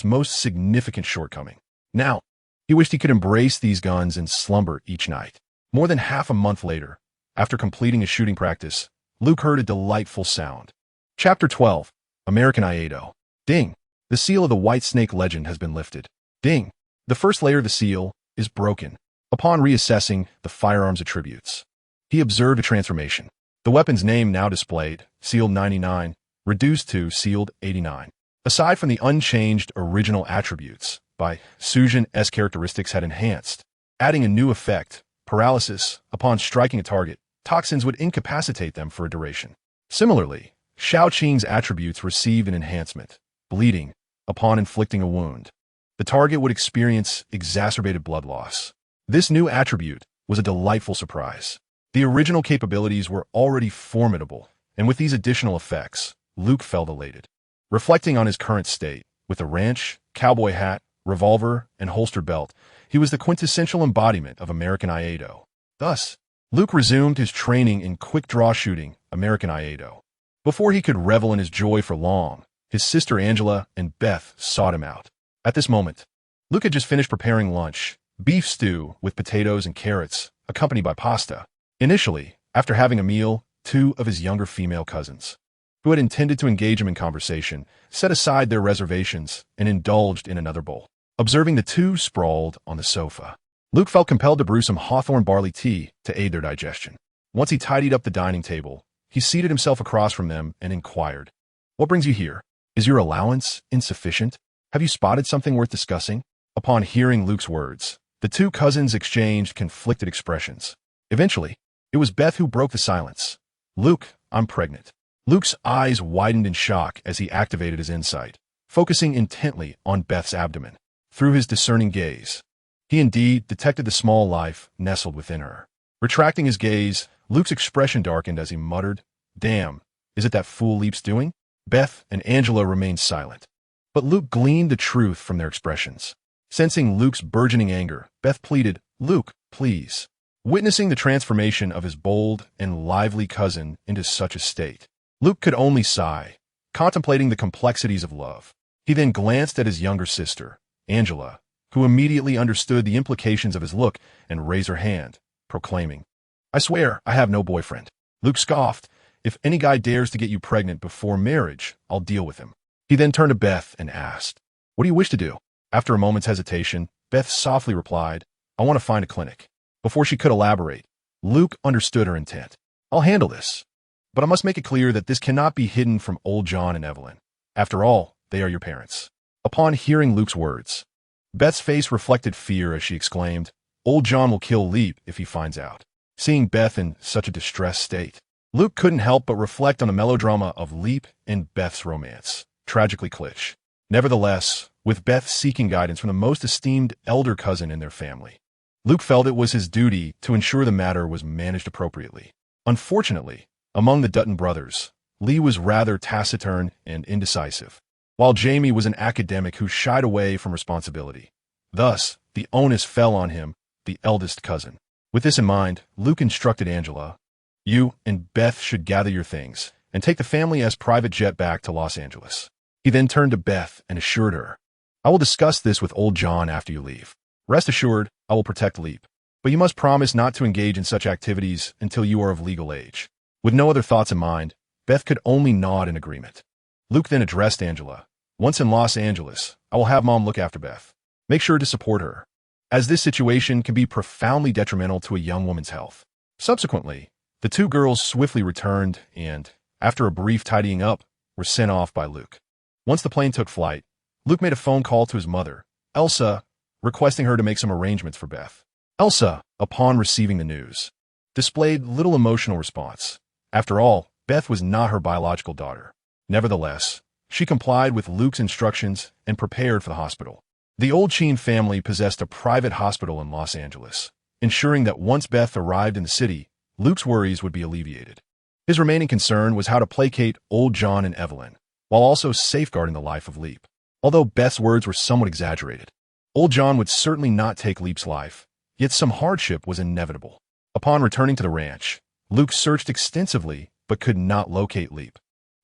most significant shortcoming. Now, he wished he could embrace these guns and slumber each night. More than half a month later, after completing his shooting practice, Luke heard a delightful sound. Chapter 12. American Iado. Ding. The seal of the Whitesnake legend has been lifted. Ding. The first layer of the seal is broken. Upon reassessing the firearm's attributes, he observed a transformation. The weapon's name now displayed, sealed 99, reduced to sealed 89. Aside from the unchanged original attributes, by Sujin's characteristics had enhanced, adding a new effect, paralysis. Upon striking a target, toxins would incapacitate them for a duration. Similarly, Shao Qing's attributes received an enhancement, bleeding, upon inflicting a wound. the target would experience exacerbated blood loss. This new attribute was a delightful surprise. The original capabilities were already formidable, and with these additional effects, Luke felt elated. Reflecting on his current state, with a ranch, cowboy hat, revolver, and holstered belt, he was the quintessential embodiment of American Aikido. Thus, Luke resumed his training in quick-draw shooting, American Aikido. Before he could revel in his joy for long, his sister Angela and Beth sought him out. At this moment, Luke had just finished preparing lunch, beef stew with potatoes and carrots, accompanied by pasta. Initially, after having a meal, two of his younger female cousins, who had intended to engage him in conversation, set aside their reservations and indulged in another bowl. Observing the two sprawled on the sofa, Luke felt compelled to brew some hawthorn barley tea to aid their digestion. Once he tidied up the dining table, he seated himself across from them and inquired, "What brings you here? Is your allowance insufficient? Have you spotted something worth discussing?" Upon hearing Luke's words, the two cousins exchanged conflicted expressions. Eventually, it was Beth who broke the silence. "Luke, I'm pregnant." Luke's eyes widened in shock as he activated his insight, focusing intently on Beth's abdomen. Through his discerning gaze, he indeed detected the small life nestled within her. Retracting his gaze, Luke's expression darkened as he muttered, "Damn, is it that fool Leap's doing?" Beth and Angela remained silent, but Luke gleaned the truth from their expressions. Sensing Luke's burgeoning anger, Beth pleaded, "Luke, please." Witnessing the transformation of his bold and lively cousin into such a state, Luke could only sigh, contemplating the complexities of love. He then glanced at his younger sister, Angela, who immediately understood the implications of his look and raised her hand, proclaiming, "I swear I have no boyfriend." Luke scoffed, "If any guy dares to get you pregnant before marriage, I'll deal with him." He then turned to Beth and asked, "What do you wish to do?" After a moment's hesitation, Beth softly replied, "I want to find a clinic." Before she could elaborate, Luke understood her intent. "I'll handle this, but I must make it clear that this cannot be hidden from old John and Evelyn. After all, they are your parents." Upon hearing Luke's words, Beth's face reflected fear as she exclaimed, "Old John will kill Leap if he finds out." Seeing Beth in such a distressed state, Luke couldn't help but reflect on the melodrama of Leap and Beth's romance, tragically cliché. Nevertheless, with Beth seeking guidance from the most esteemed elder cousin in their family, Luke felt it was his duty to ensure the matter was managed appropriately. Unfortunately, among the Dutton brothers, Lee was rather taciturn and indecisive, while Jamie was an academic who shied away from responsibility. Thus, the onus fell on him, the eldest cousin. With this in mind, Luke instructed Angela, "You and Beth should gather your things and take the family as private jet back to Los Angeles." He then turned to Beth and assured her, "I will discuss this with old John after you leave. Rest assured, I will protect Leap, but you must promise not to engage in such activities until you are of legal age." With no other thoughts in mind, Beth could only nod in agreement. Luke then addressed Angela, "Once in Los Angeles, I will have Mom look after Beth. Make sure to support her, as this situation can be profoundly detrimental to a young woman's health." Subsequently, the two girls swiftly returned and, after a brief tidying up, were sent off by Luke. Once the plane took flight, Luke made a phone call to his mother, Elsa, requesting her to make some arrangements for Beth. Elsa, upon receiving the news, displayed little emotional response. After all, Beth was not her biological daughter. Nevertheless, she complied with Luke's instructions and prepared for the hospital. The old Sheen family possessed a private hospital in Los Angeles, ensuring that once Beth arrived in the city, Luke's worries would be alleviated. His remaining concern was how to placate old John and Evelyn, while also safeguarding the life of Leap. Although Beth's words were somewhat exaggerated, old John would certainly not take Leap's life, yet some hardship was inevitable. Upon returning to the ranch, Luke searched extensively but could not locate Leap,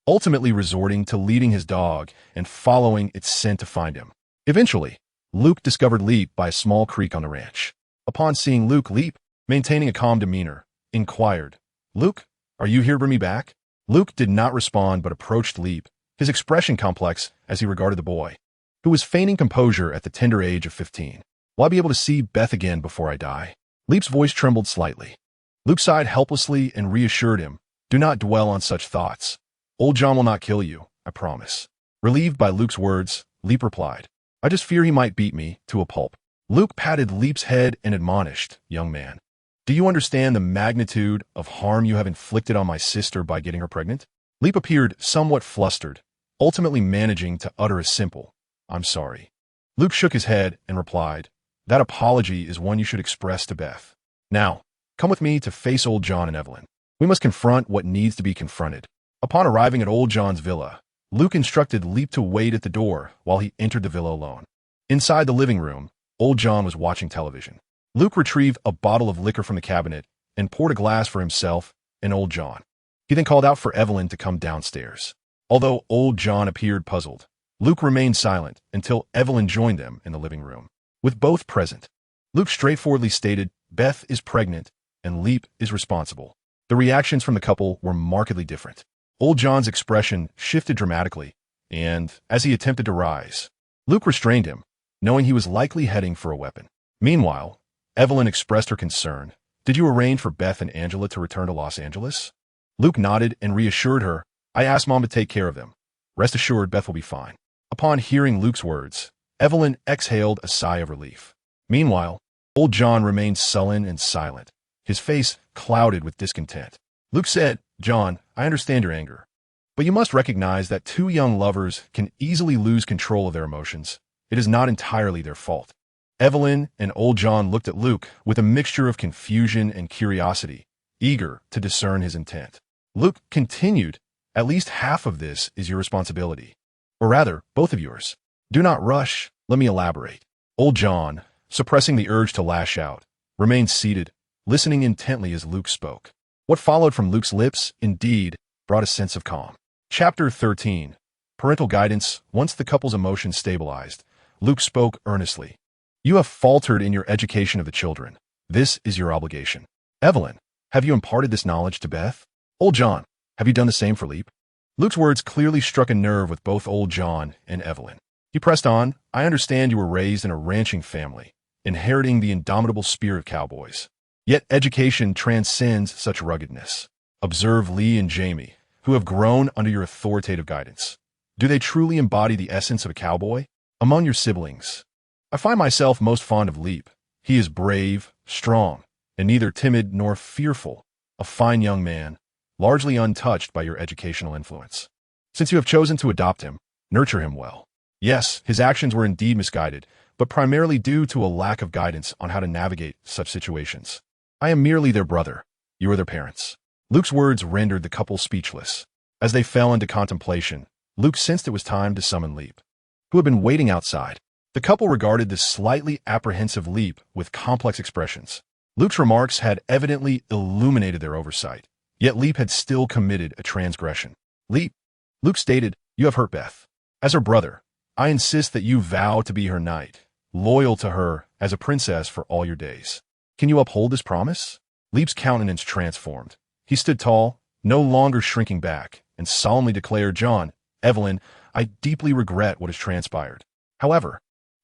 ultimately resorting to leading his dog and following its scent to find him. Eventually, Luke discovered Leap by a small creek on the ranch. Upon seeing Luke, Leap, maintaining a calm demeanor, inquired, "Luke, are you here to bring me back?" Luke did not respond but approached Leap, his expression complex as he regarded the boy, who was feigning composure at the tender age of 15. "Will I be able to see Beth again before I die?" Leap's voice trembled slightly. Luke sighed helplessly and reassured him, "Do not dwell on such thoughts. Old John will not kill you, I promise." Relieved by Luke's words, Leap replied, "I just fear he might beat me to a pulp." Luke patted Leap's head and admonished, "Young man, do you understand the magnitude of harm you have inflicted on my sister by getting her pregnant?" Leap appeared somewhat flustered, ultimately managing to utter a simple, "I'm sorry." Luke shook his head and replied, "That apology is one you should express to Beth. Now, come with me to face old John and Evelyn. We must confront what needs to be confronted." Upon arriving at old John's villa, Luke instructed Leap to wait at the door while he entered the villa alone. Inside the living room, old John was watching television. Luke retrieved a bottle of liquor from the cabinet and poured a glass for himself and old John. He then called out for Evelyn to come downstairs. Although old John appeared puzzled, Luke remained silent until Evelyn joined them in the living room. With both present, Luke straightforwardly stated, "Beth is pregnant and Leap is responsible." The reactions from the couple were markedly different. Old John's expression shifted dramatically, and as he attempted to rise, Luke restrained him, knowing he was likely heading for a weapon. Meanwhile, Evelyn expressed her concern. "Did you arrange for Beth and Angela to return to Los Angeles?" Luke nodded and reassured her, "I asked Mom to take care of them. Rest assured Beth will be fine." Upon hearing Luke's words, Evelyn exhaled a sigh of relief. Meanwhile, old John remained sullen and silent, his face clouded with discontent. Luke said, "John, I understand your anger, but you must recognize that two young lovers can easily lose control of their emotions. It is not entirely their fault." Evelyn and old John looked at Luke with a mixture of confusion and curiosity, eager to discern his intent. Luke continued, "At least half of this is your responsibility. Or rather, both of yours. Do not rush, let me elaborate." Old John, suppressing the urge to lash out, remained seated, listening intently as Luke spoke. What followed from Luke's lips, indeed, brought a sense of calm. Chapter 13. Parental Guidance. Once the couple's emotions stabilized, Luke spoke earnestly. "You have faltered in your education of the children. This is your obligation. Evelyn, have you imparted this knowledge to Beth? Old John, have you done the same for Leap?" Luke's words clearly struck a nerve with both old John and Evelyn. He pressed on, "I understand you were raised in a ranching family, inheriting the indomitable spirit of cowboys. Yet education transcends such ruggedness. Observe Lee and Jamie, who have grown under your authoritative guidance. Do they truly embody the essence of a cowboy? Among your siblings, I find myself most fond of Leap. He is brave, strong, and neither timid nor fearful, a fine young man, largely untouched by your educational influence. Since you have chosen to adopt him, nurture him well." Yes, his actions were indeed misguided, but primarily due to a lack of guidance on how to navigate such situations. "I am merely their brother. You are their parents." Luke's words rendered the couple speechless. As they fell into contemplation, Luke sensed it was time to summon Leap, who had been waiting outside. The couple regarded this slightly apprehensive Leap with complex expressions. Luke's remarks had evidently illuminated their oversight, yet Leap had still committed a transgression. "Leap," Luke stated, "you have hurt Beth. As her brother, I insist that you vow to be her knight, loyal to her as a princess for all your days. Can you uphold this promise?" Leap's countenance transformed. He stood tall, no longer shrinking back, and solemnly declared, "John, Evelyn, I deeply regret what has transpired. However,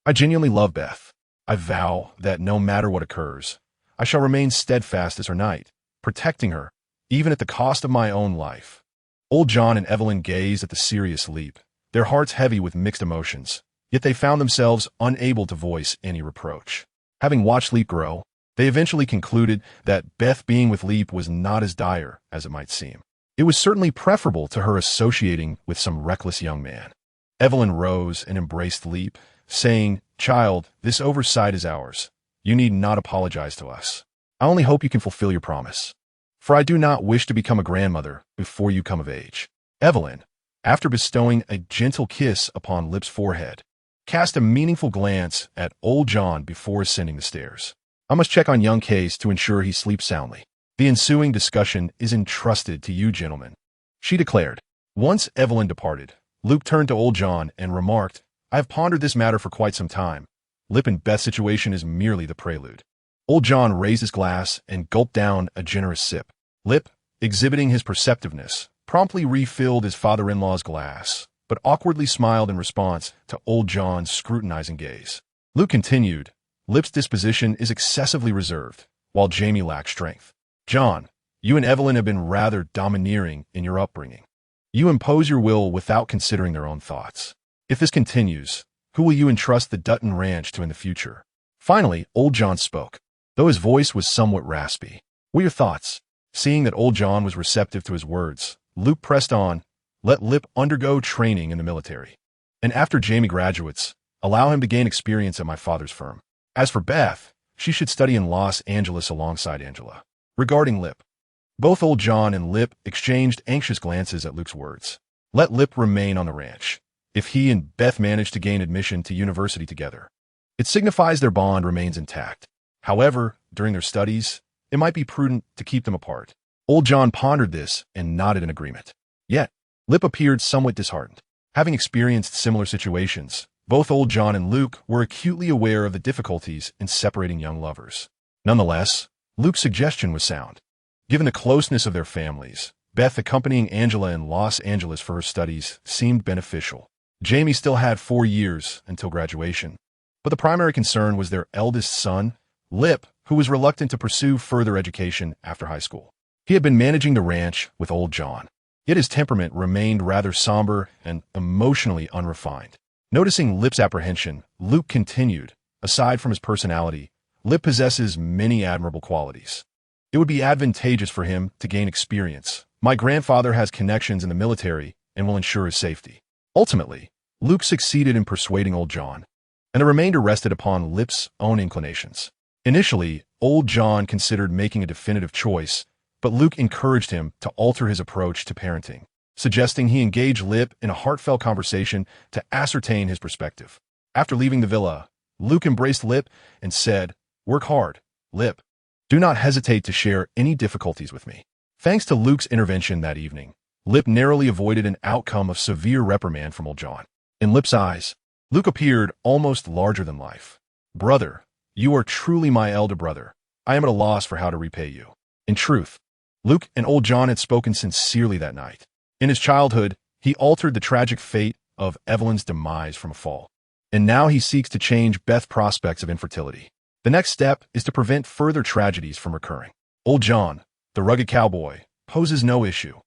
I genuinely love Beth. I vow that no matter what occurs, I shall remain steadfast as her knight, protecting her, even at the cost of my own life." Old John and Evelyn gazed at the serious Leap, their hearts heavy with mixed emotions, yet they found themselves unable to voice any reproach. Having watched Leap grow, they eventually concluded that Beth being with Leap was not as dire as it might seem. It was certainly preferable to her associating with some reckless young man. Evelyn rose and embraced Leap, saying, "Child, this oversight is ours. You need not apologize to us. I only hope you can fulfill your promise, for I do not wish to become a grandmother before you come of age." Evelyn, after bestowing a gentle kiss upon Leap's forehead, cast a meaningful glance at old John before ascending the stairs. "I must check on young Case to ensure he sleeps soundly. The ensuing discussion is entrusted to you gentlemen," she declared. Once Evelyn departed, Luke turned to old John and remarked, "I have pondered this matter for quite some time. Lip and Beth's situation is merely the prelude." Old John raised his glass and gulped down a generous sip. Lip, exhibiting his perceptiveness, promptly refilled his father-in-law's glass, but awkwardly smiled in response to old John's scrutinizing gaze. Luke continued, "Lip's disposition is excessively reserved, while Jamie lacks strength. John, you and Evelyn have been rather domineering in your upbringing. You impose your will without considering their own thoughts. If this continues, who will you entrust the Dutton Ranch to in the future?" Finally, old John spoke, though his voice was somewhat raspy. "What are your thoughts?" Seeing that old John was receptive to his words, Luke pressed on, "Let Lip undergo training in the military. And after Jamie graduates, allow him to gain experience at my father's firm. As for Beth, she should study in Los Angeles alongside Angela. Regarding Lip, both old John and Lip exchanged anxious glances at Luke's words. Let Lip remain on the ranch. If he and Beth manage to gain admission to university together, it signifies their bond remains intact. However, during their studies, it might be prudent to keep them apart. Old John pondered this and nodded in agreement. Yet, Lip appeared somewhat disheartened. Having experienced similar situations, both old John and Luke were acutely aware of the difficulties in separating young lovers. Nonetheless, Luke's suggestion was sound. Given the closeness of their families, Beth accompanying Angela in Los Angeles for her studies seemed beneficial. Jamie still had 4 years until graduation, but the primary concern was their eldest son, Lip, who was reluctant to pursue further education after high school. He had been managing the ranch with old John, yet his temperament remained rather somber and emotionally unrefined. Noticing Lip's apprehension, Luke continued, aside from his personality, Lip possesses many admirable qualities. It would be advantageous for him to gain experience. My grandfather has connections in the military and will ensure his safety. Ultimately, Luke succeeded in persuading old John, and the remainder rested upon Lip's own inclinations. Initially, old John considered making a definitive choice, but Luke encouraged him to alter his approach to parenting, suggesting he engage Lip in a heartfelt conversation to ascertain his perspective. After leaving the villa, Luke embraced Lip and said, "Work hard, Lip. Do not hesitate to share any difficulties with me." Thanks to Luke's intervention that evening, Lip narrowly avoided an outcome of severe reprimand from old John. In Lip's eyes, Luke appeared almost larger than life. "Brother, you are truly my elder brother. I am at a loss for how to repay you." In truth, Luke and old John had spoken sincerely that night. In his childhood, he altered the tragic fate of Evelyn's demise from a fall, and now he seeks to change Beth's prospects of infertility. The next step is to prevent further tragedies from recurring. Old John, the rugged cowboy, poses no issue.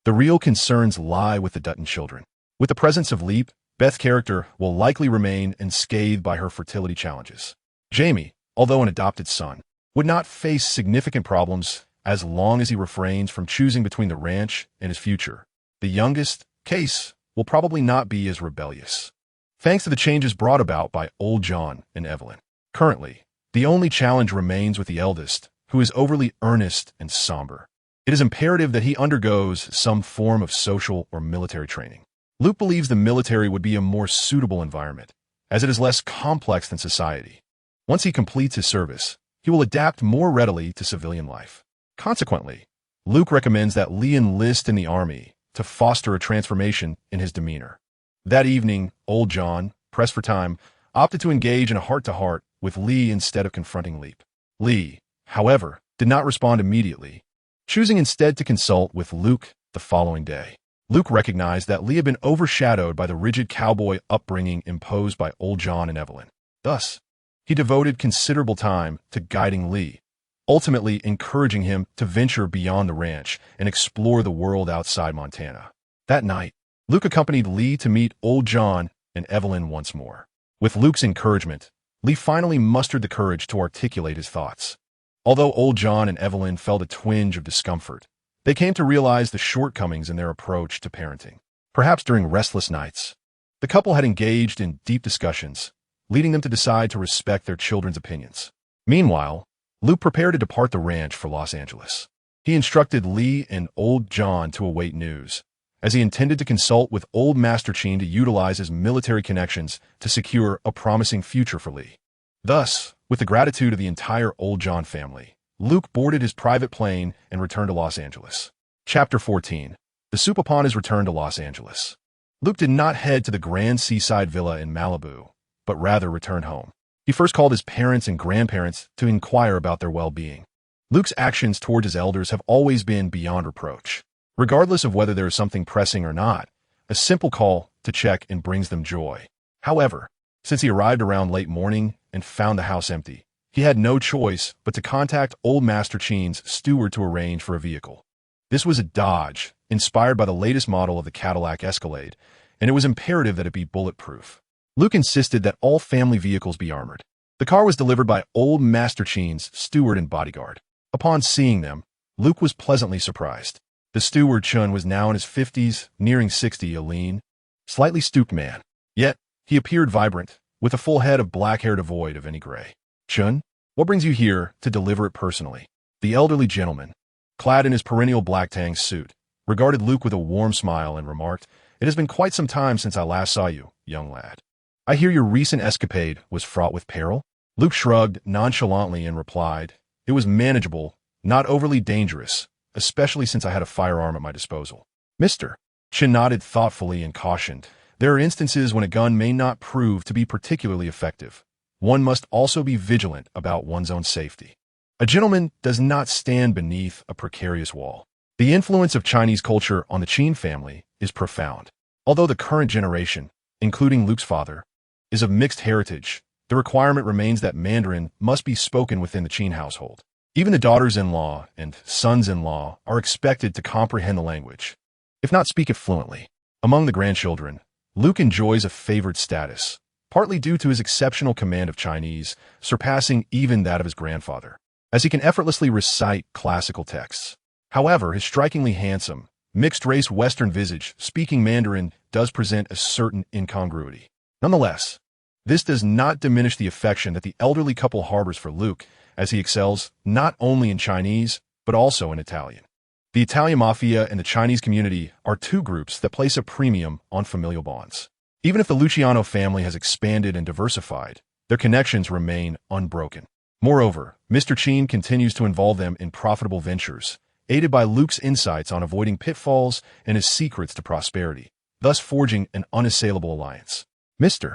The real concerns lie with the Dutton children. With the presence of Leap, Beth's character will likely remain unscathed by her fertility challenges. Jamie, although an adopted son, would not face significant problems as long as he refrains from choosing between the ranch and his future. The youngest, Case, will probably not be as rebellious, thanks to the changes brought about by old John and Evelyn. Currently, the only challenge remains with the eldest, who is overly earnest and somber. It is imperative that he undergoes some form of social or military training. Luke believes the military would be a more suitable environment, as it is less complex than society. Once he completes his service, he will adapt more readily to civilian life. Consequently, Luke recommends that Lee enlist in the army to foster a transformation in his demeanor. That evening, old John, pressed for time, opted to engage in a heart-to-heart with Lee instead of confronting Leap. Lee, however, did not respond immediately, choosing instead to consult with Luke the following day. Luke recognized that Lee had been overshadowed by the rigid cowboy upbringing imposed by old John and Evelyn. Thus, he devoted considerable time to guiding Lee, ultimately encouraging him to venture beyond the ranch and explore the world outside Montana. That night, Luke accompanied Lee to meet old John and Evelyn once more. With Luke's encouragement, Lee finally mustered the courage to articulate his thoughts. Although old John and Evelyn felt a twinge of discomfort, they came to realize the shortcomings in their approach to parenting. Perhaps during restless nights, the couple had engaged in deep discussions, leading them to decide to respect their children's opinions. Meanwhile, Luke prepared to depart the ranch for Los Angeles. He instructed Lee and old John to await news, as he intended to consult with old Master Cheen to utilize his military connections to secure a promising future for Lee. Thus, with the gratitude of the entire old John family, Luke boarded his private plane and returned to Los Angeles. Chapter 14. The soup upon his return to Los Angeles. Luke did not head to the grand seaside villa in Malibu, but rather returned home. He first called his parents and grandparents to inquire about their well-being. Luke's actions towards his elders have always been beyond reproach. Regardless of whether there is something pressing or not, a simple call to check in brings them joy. However, since he arrived around late morning and found the house empty, he had no choice but to contact old Master Cheen's steward to arrange for a vehicle. This was a Dodge, inspired by the latest model of the Cadillac Escalade, and it was imperative that it be bulletproof. Luke insisted that all family vehicles be armored. The car was delivered by old Master Cheen's steward and bodyguard. Upon seeing them, Luke was pleasantly surprised. The steward Chun was now in his 50s, nearing 60, a lean, slightly stooped man. Yet, he appeared vibrant, with a full head of black hair devoid of any gray. Chun, what brings you here to deliver it personally? The elderly gentleman, clad in his perennial black tang suit, regarded Luke with a warm smile and remarked, "It has been quite some time since I last saw you, young lad. I hear your recent escapade was fraught with peril?" Luke shrugged nonchalantly and replied, "It was manageable, not overly dangerous, especially since I had a firearm at my disposal." Mr. Chin nodded thoughtfully and cautioned, "There are instances when a gun may not prove to be particularly effective. One must also be vigilant about one's own safety. A gentleman does not stand beneath a precarious wall." The influence of Chinese culture on the Qin family is profound. Although the current generation, including Luke's father, is of mixed heritage, the requirement remains that Mandarin must be spoken within the Qin household. Even the daughters-in-law and sons-in-law are expected to comprehend the language, if not speak it fluently. Among the grandchildren, Luke enjoys a favored status, partly due to his exceptional command of Chinese, surpassing even that of his grandfather, as he can effortlessly recite classical texts. However, his strikingly handsome, mixed-race Western visage speaking Mandarin does present a certain incongruity. Nonetheless, this does not diminish the affection that the elderly couple harbors for Luke, as he excels not only in Chinese, but also in Italian. The Italian mafia and the Chinese community are two groups that place a premium on familial bonds. Even if the Luciano family has expanded and diversified, their connections remain unbroken. Moreover, Mr. Qin continues to involve them in profitable ventures, aided by Luke's insights on avoiding pitfalls and his secrets to prosperity, thus forging an unassailable alliance. Mr.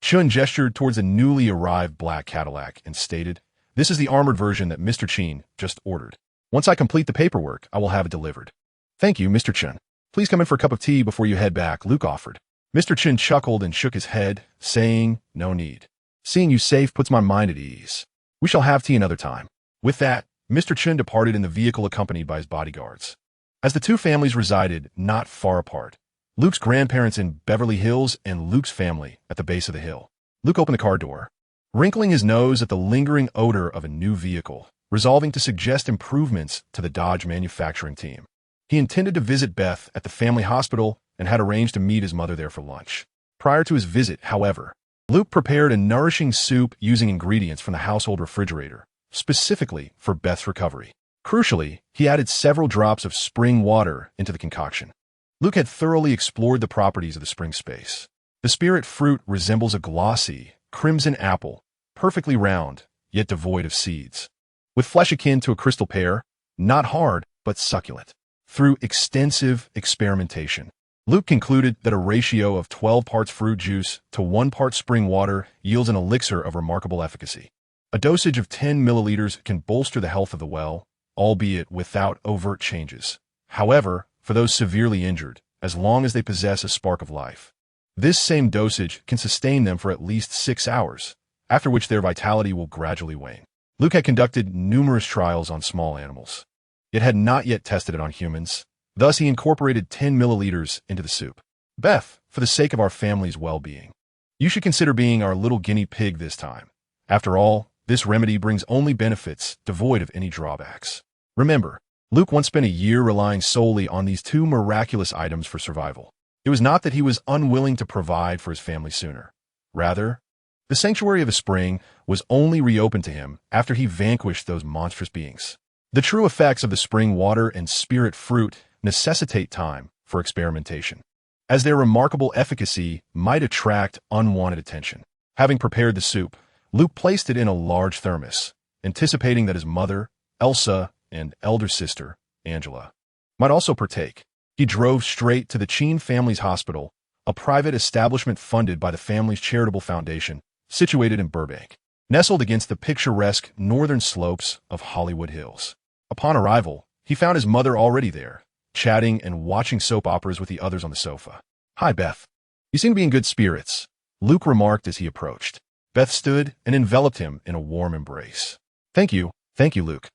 Chun gestured towards a newly arrived black Cadillac and stated, "This is the armored version that Mr. Qin just ordered. Once I complete the paperwork, I will have it delivered." "Thank you, Mr. Chun. Please come in for a cup of tea before you head back," Luke offered. Mr. Chin chuckled and shook his head, saying, "No need. Seeing you safe puts my mind at ease. We shall have tea another time." With that, Mr. Chin departed in the vehicle accompanied by his bodyguards. As the two families resided not far apart, Luke's grandparents in Beverly Hills and Luke's family at the base of the hill, Luke opened the car door, wrinkling his nose at the lingering odor of a new vehicle, resolving to suggest improvements to the Dodge manufacturing team. He intended to visit Beth at the family hospital and had arranged to meet his mother there for lunch. Prior to his visit, however, Luke prepared a nourishing soup using ingredients from the household refrigerator, specifically for Beth's recovery. Crucially, he added several drops of spring water into the concoction. Luke had thoroughly explored the properties of the spring space. The spirit fruit resembles a glossy, crimson apple, perfectly round, yet devoid of seeds, with flesh akin to a crystal pear, not hard, but succulent. Through extensive experimentation, Luke concluded that a ratio of 12 parts fruit juice to 1 part spring water yields an elixir of remarkable efficacy. A dosage of 10 milliliters can bolster the health of the well, albeit without overt changes. However, for those severely injured, as long as they possess a spark of life, this same dosage can sustain them for at least 6 hours, after which their vitality will gradually wane. Luke had conducted numerous trials on small animals, yet had not yet tested it on humans. Thus, he incorporated 10 milliliters into the soup. "Beth, for the sake of our family's well-being, you should consider being our little guinea pig this time. After all, this remedy brings only benefits, devoid of any drawbacks." Remember, Luke once spent a year relying solely on these two miraculous items for survival. It was not that he was unwilling to provide for his family sooner. Rather, the sanctuary of a spring was only reopened to him after he vanquished those monstrous beings. The true effects of the spring water and spirit fruit necessitate time for experimentation, as their remarkable efficacy might attract unwanted attention. Having prepared the soup, Luke placed it in a large thermos, anticipating that his mother, Elsa, and elder sister, Angela, might also partake. He drove straight to the Qin family's hospital, a private establishment funded by the family's charitable foundation, situated in Burbank, nestled against the picturesque northern slopes of Hollywood Hills. Upon arrival, he found his mother already there, chatting and watching soap operas with the others on the sofa. "Hi, Beth. You seem to be in good spirits," Luke remarked as he approached. Beth stood and enveloped him in a warm embrace. Thank you, Luke."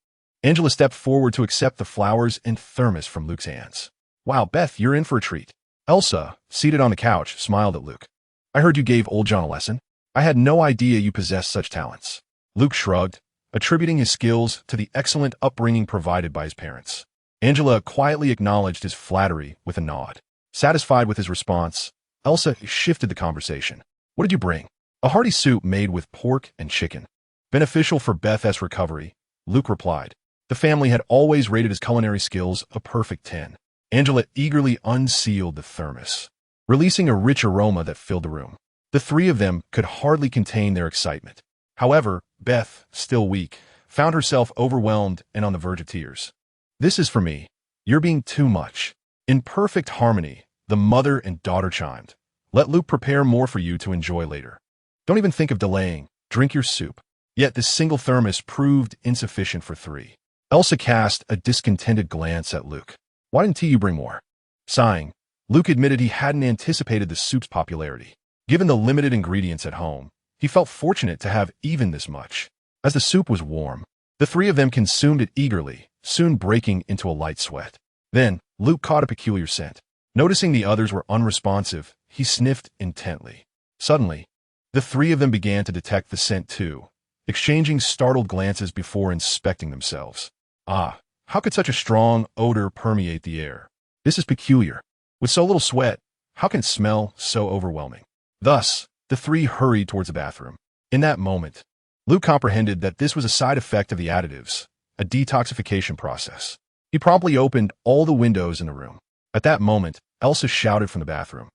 Angela stepped forward to accept the flowers and thermos from Luke's hands. "Wow, Beth, you're in for a treat." Elsa, seated on the couch, smiled at Luke. "I heard you gave old John a lesson. I had no idea you possessed such talents." Luke shrugged, attributing his skills to the excellent upbringing provided by his parents. Angela quietly acknowledged his flattery with a nod. Satisfied with his response, Elsa shifted the conversation. "What did you bring?" A hearty soup made with pork and chicken. Beneficial for Beth's recovery, Luke replied. The family had always rated his culinary skills a perfect 10. Angela eagerly unsealed the thermos, releasing a rich aroma that filled the room. The three of them could hardly contain their excitement. However, Beth, still weak, found herself overwhelmed and on the verge of tears. This is for me. You're being too much. In perfect harmony, the mother and daughter chimed. Let Luke prepare more for you to enjoy later. Don't even think of delaying. Drink your soup. Yet this single thermos proved insufficient for three. Elsa cast a discontented glance at Luke. Why didn't you bring more? Sighing, Luke admitted he hadn't anticipated the soup's popularity. Given the limited ingredients at home, he felt fortunate to have even this much. As the soup was warm, the three of them consumed it eagerly, soon breaking into a light sweat. Then, Luke caught a peculiar scent. Noticing the others were unresponsive, he sniffed intently. Suddenly, the three of them began to detect the scent too, exchanging startled glances before inspecting themselves. Ah, how could such a strong odor permeate the air? This is peculiar. With so little sweat, how can it smell so overwhelming? Thus, the three hurried towards the bathroom. In that moment, Luke comprehended that this was a side effect of the additives, a detoxification process. He promptly opened all the windows in the room. At that moment, Elsa shouted from the bathroom.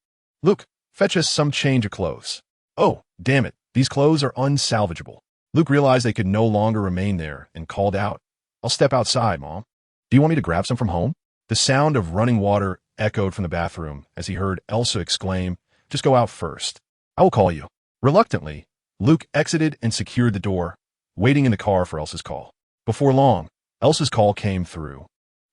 Luke, fetch us some change of clothes. Oh, damn it, these clothes are unsalvageable. Luke realized they could no longer remain there and called out, I'll step outside, Mom. Do you want me to grab some from home? The sound of running water echoed from the bathroom as he heard Elsa exclaim, Just go out first. I will call you. Reluctantly, Luke exited and secured the door, waiting in the car for Elsa's call. Before long, Elsa's call came through,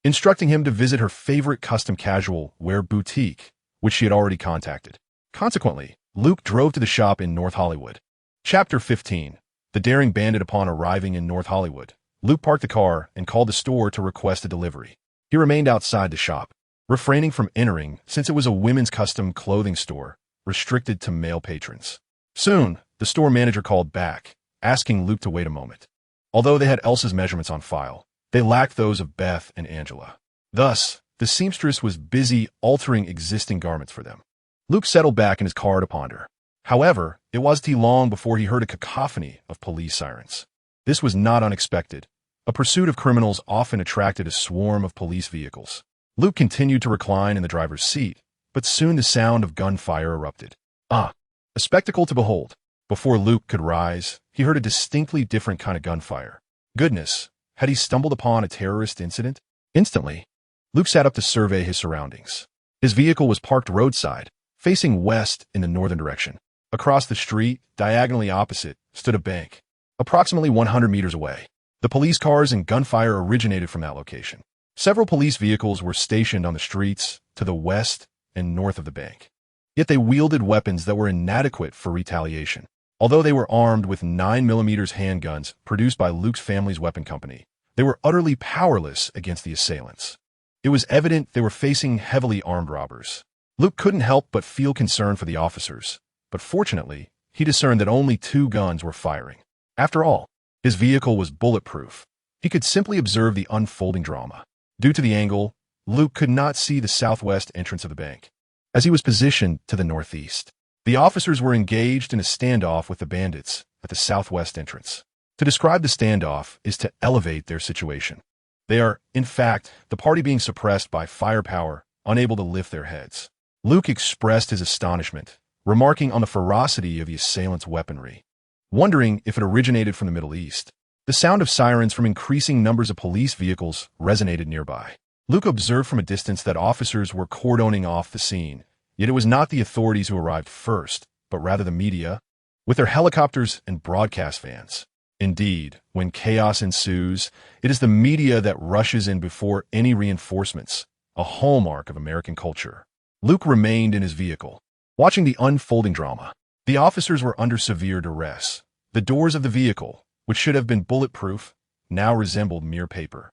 instructing him to visit her favorite custom casual wear boutique, which she had already contacted. Consequently, Luke drove to the shop in North Hollywood. Chapter 15. The Daring Bandit. Upon arriving in North Hollywood, Luke parked the car and called the store to request a delivery. He remained outside the shop, refraining from entering since it was a women's custom clothing store, restricted to male patrons. Soon, the store manager called back, asking Luke to wait a moment. Although they had Elsa's measurements on file, they lacked those of Beth and Angela. Thus, the seamstress was busy altering existing garments for them. Luke settled back in his car to ponder. However, it wasn't long before he heard a cacophony of police sirens. This was not unexpected. A pursuit of criminals often attracted a swarm of police vehicles. Luke continued to recline in the driver's seat, but soon the sound of gunfire erupted. A spectacle to behold. Before Luke could rise, he heard a distinctly different kind of gunfire. Goodness, had he stumbled upon a terrorist incident? Instantly, Luke sat up to survey his surroundings. His vehicle was parked roadside, facing west in the northern direction. Across the street, diagonally opposite, stood a bank. Approximately 100 meters away, the police cars and gunfire originated from that location. Several police vehicles were stationed on the streets to the west and north of the bank. Yet they wielded weapons that were inadequate for retaliation. Although they were armed with 9mm handguns produced by Luke's family's weapon company, they were utterly powerless against the assailants. It was evident they were facing heavily armed robbers. Luke couldn't help but feel concern for the officers, but fortunately, he discerned that only 2 guns were firing. After all, his vehicle was bulletproof. He could simply observe the unfolding drama. Due to the angle, Luke could not see the southwest entrance of the bank, as he was positioned to the northeast. The officers were engaged in a standoff with the bandits at the southwest entrance. To describe the standoff is to elevate their situation. They are, in fact, the party being suppressed by firepower, unable to lift their heads. Luke expressed his astonishment, remarking on the ferocity of the assailants' weaponry, wondering if it originated from the Middle East. The sound of sirens from increasing numbers of police vehicles resonated nearby. Luke observed from a distance that officers were cordoning off the scene, yet it was not the authorities who arrived first, but rather the media, with their helicopters and broadcast vans. Indeed, when chaos ensues, it is the media that rushes in before any reinforcements, a hallmark of American culture. Luke remained in his vehicle, watching the unfolding drama. The officers were under severe duress. The doors of the vehicle, which should have been bulletproof, now resembled mere paper.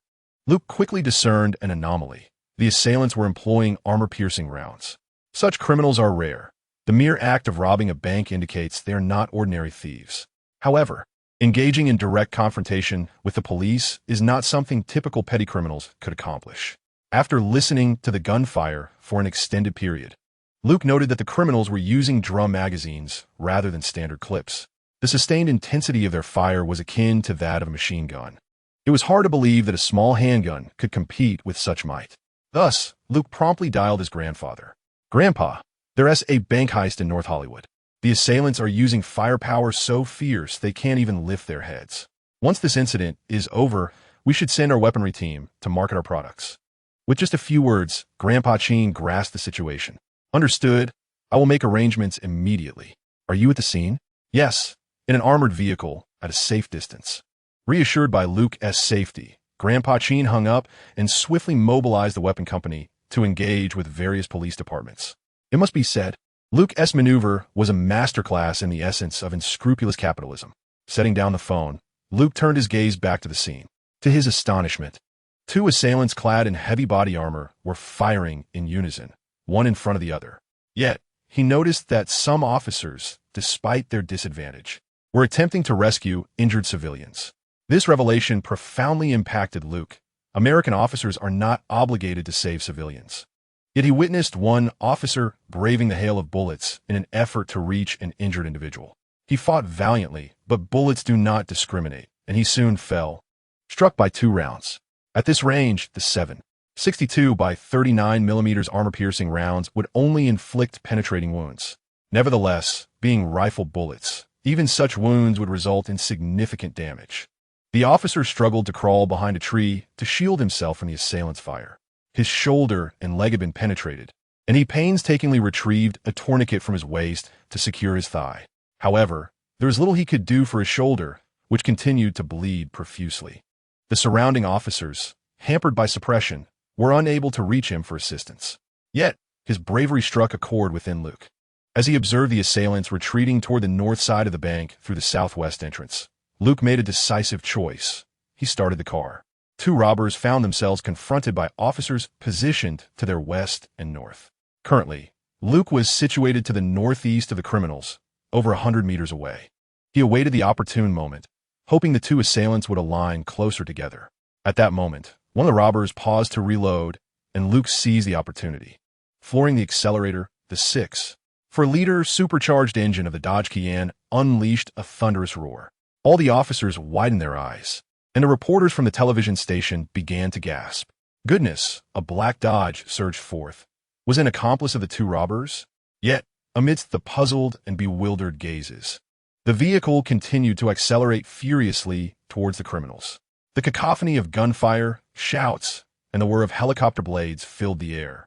Luke quickly discerned an anomaly. The assailants were employing armor-piercing rounds. Such criminals are rare. The mere act of robbing a bank indicates they are not ordinary thieves. However, engaging in direct confrontation with the police is not something typical petty criminals could accomplish. After listening to the gunfire for an extended period, Luke noted that the criminals were using drum magazines rather than standard clips. The sustained intensity of their fire was akin to that of a machine gun. It was hard to believe that a small handgun could compete with such might. Thus, Luke promptly dialed his grandfather. "Grandpa, there's a bank heist in North Hollywood. The assailants are using firepower so fierce they can't even lift their heads. Once this incident is over, we should send our weaponry team to market our products." With just a few words, Grandpa Cheen grasped the situation. "Understood. I will make arrangements immediately. Are you at the scene?" "Yes, in an armored vehicle at a safe distance." Reassured by Luke's safety, Grandpa Cheen hung up and swiftly mobilized the weapon company to engage with various police departments. It must be said, Luke's maneuver was a masterclass in the essence of unscrupulous capitalism. Setting down the phone, Luke turned his gaze back to the scene. To his astonishment, two assailants clad in heavy body armor were firing in unison, one in front of the other. Yet, he noticed that some officers, despite their disadvantage, were attempting to rescue injured civilians. This revelation profoundly impacted Luke. American officers are not obligated to save civilians. Yet he witnessed one officer braving the hail of bullets in an effort to reach an injured individual. He fought valiantly, but bullets do not discriminate, and he soon fell, struck by 2 rounds. At this range, the 7.62 by 39 millimeters armor-piercing rounds would only inflict penetrating wounds. Nevertheless, being rifle bullets, even such wounds would result in significant damage. The officer struggled to crawl behind a tree to shield himself from the assailant's fire. His shoulder and leg had been penetrated, and he painstakingly retrieved a tourniquet from his waist to secure his thigh. However, there was little he could do for his shoulder, which continued to bleed profusely. The surrounding officers, hampered by suppression, were unable to reach him for assistance. Yet, his bravery struck a chord within Luke. As he observed the assailants retreating toward the north side of the bank through the southwest entrance, Luke made a decisive choice. He started the car. 2 robbers found themselves confronted by officers positioned to their west and north. Currently, Luke was situated to the northeast of the criminals, over 100 meters away. He awaited the opportune moment, hoping the 2 assailants would align closer together. At that moment, one of the robbers paused to reload, and Luke seized the opportunity. Flooring the accelerator, the 6.4-liter supercharged engine of the Dodge Cayenne unleashed a thunderous roar. All the officers widened their eyes, and the reporters from the television station began to gasp. Goodness, a black Dodge surged forth. Was an accomplice of the 2 robbers? Yet, amidst the puzzled and bewildered gazes, the vehicle continued to accelerate furiously towards the criminals. The cacophony of gunfire, shouts, and the whir of helicopter blades filled the air.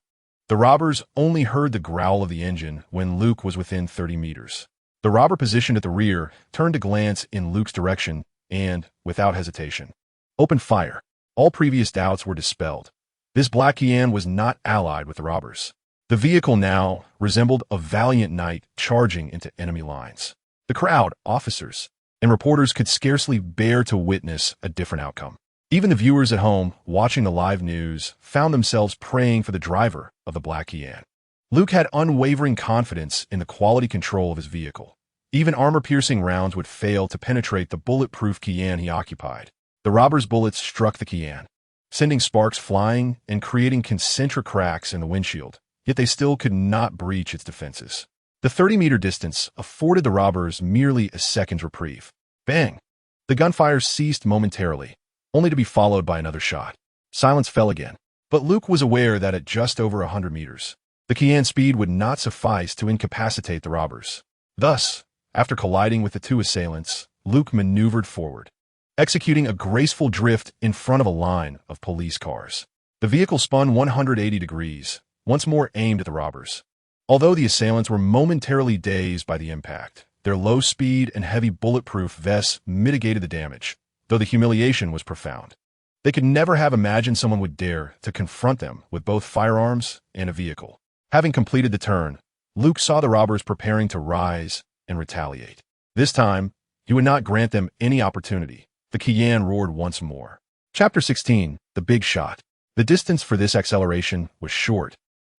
The robbers only heard the growl of the engine when Luke was within 30 meters. The robber positioned at the rear turned to glance in Luke's direction and, without hesitation, opened fire. All previous doubts were dispelled. This black Cayenne was not allied with the robbers. The vehicle now resembled a valiant knight charging into enemy lines. The crowd, officers, and reporters could scarcely bear to witness a different outcome. Even the viewers at home, watching the live news, found themselves praying for the driver of the black Cayenne. Luke had unwavering confidence in the quality control of his vehicle. Even armor-piercing rounds would fail to penetrate the bulletproof Cayenne he occupied. The robbers' bullets struck the Cayenne, sending sparks flying and creating concentric cracks in the windshield, yet they still could not breach its defenses. The 30-meter distance afforded the robbers merely a second's reprieve. Bang! The gunfire ceased momentarily, only to be followed by another shot. Silence fell again, but Luke was aware that at just over 100 meters, the Cayenne's speed would not suffice to incapacitate the robbers. Thus, after colliding with the 2 assailants, Luke maneuvered forward, executing a graceful drift in front of a line of police cars. The vehicle spun 180 degrees, once more aimed at the robbers. Although the assailants were momentarily dazed by the impact, their low speed and heavy bulletproof vests mitigated the damage, though the humiliation was profound. They could never have imagined someone would dare to confront them with both firearms and a vehicle. Having completed the turn, Luke saw the robbers preparing to rise and retaliate. This time, he would not grant them any opportunity. The Cayenne roared once more. Chapter 16, The Big Shot. The distance for this acceleration was short,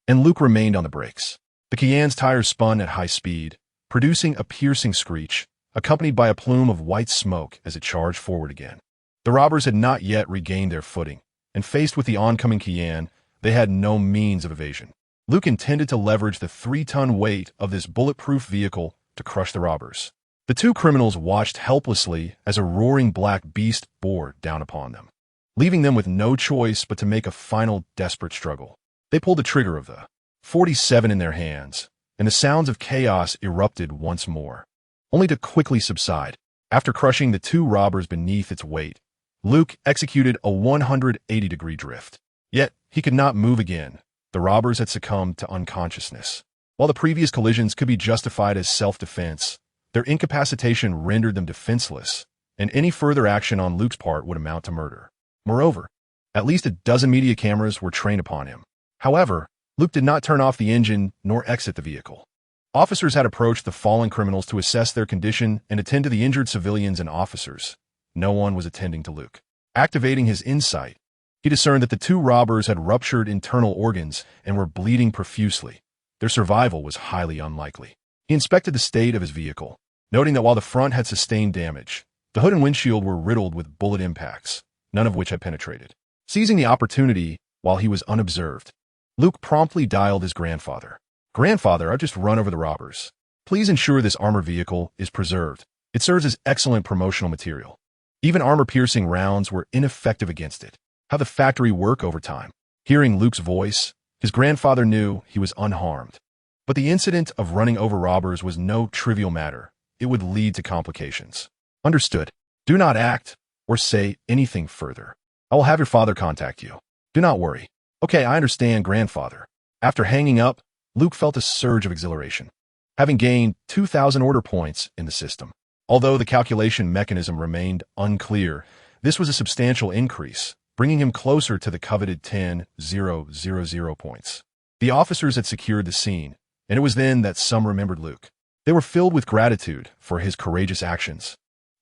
and Luke remained on the brakes. The Cayenne's tires spun at high speed, producing a piercing screech, accompanied by a plume of white smoke as it charged forward again. The robbers had not yet regained their footing, and faced with the oncoming Cayenne, they had no means of evasion. Luke intended to leverage the 3-ton weight of this bulletproof vehicle to crush the robbers. The two criminals watched helplessly as a roaring black beast bore down upon them, leaving them with no choice but to make a final desperate struggle. They pulled the trigger of the .47 in their hands, and the sounds of chaos erupted once more, only to quickly subside. After crushing the two robbers beneath its weight, Luke executed a 180-degree drift. Yet, he could not move again. The robbers had succumbed to unconsciousness. While the previous collisions could be justified as self-defense, their incapacitation rendered them defenseless, and any further action on Luke's part would amount to murder. Moreover, at least a dozen media cameras were trained upon him. However, Luke did not turn off the engine nor exit the vehicle. Officers had approached the fallen criminals to assess their condition and attend to the injured civilians and officers. No one was attending to Luke. Activating his insight, he discerned that the two robbers had ruptured internal organs and were bleeding profusely. Their survival was highly unlikely. He inspected the state of his vehicle, noting that while the front had sustained damage, the hood and windshield were riddled with bullet impacts, none of which had penetrated. Seizing the opportunity while he was unobserved, Luke promptly dialed his grandfather. "Grandfather, I've just run over the robbers. Please ensure this armored vehicle is preserved. It serves as excellent promotional material. Even armor-piercing rounds were ineffective against it. How the factory work over time." Hearing Luke's voice, his grandfather knew he was unharmed. But the incident of running over robbers was no trivial matter. It would lead to complications. "Understood. Do not act or say anything further. I will have your father contact you. Do not worry." "Okay, I understand, grandfather." After hanging up, Luke felt a surge of exhilaration, having gained 2,000 order points in the system. Although the calculation mechanism remained unclear, this was a substantial increase, bringing him closer to the coveted 10,000 points. The officers had secured the scene, and it was then that some remembered Luke. They were filled with gratitude for his courageous actions,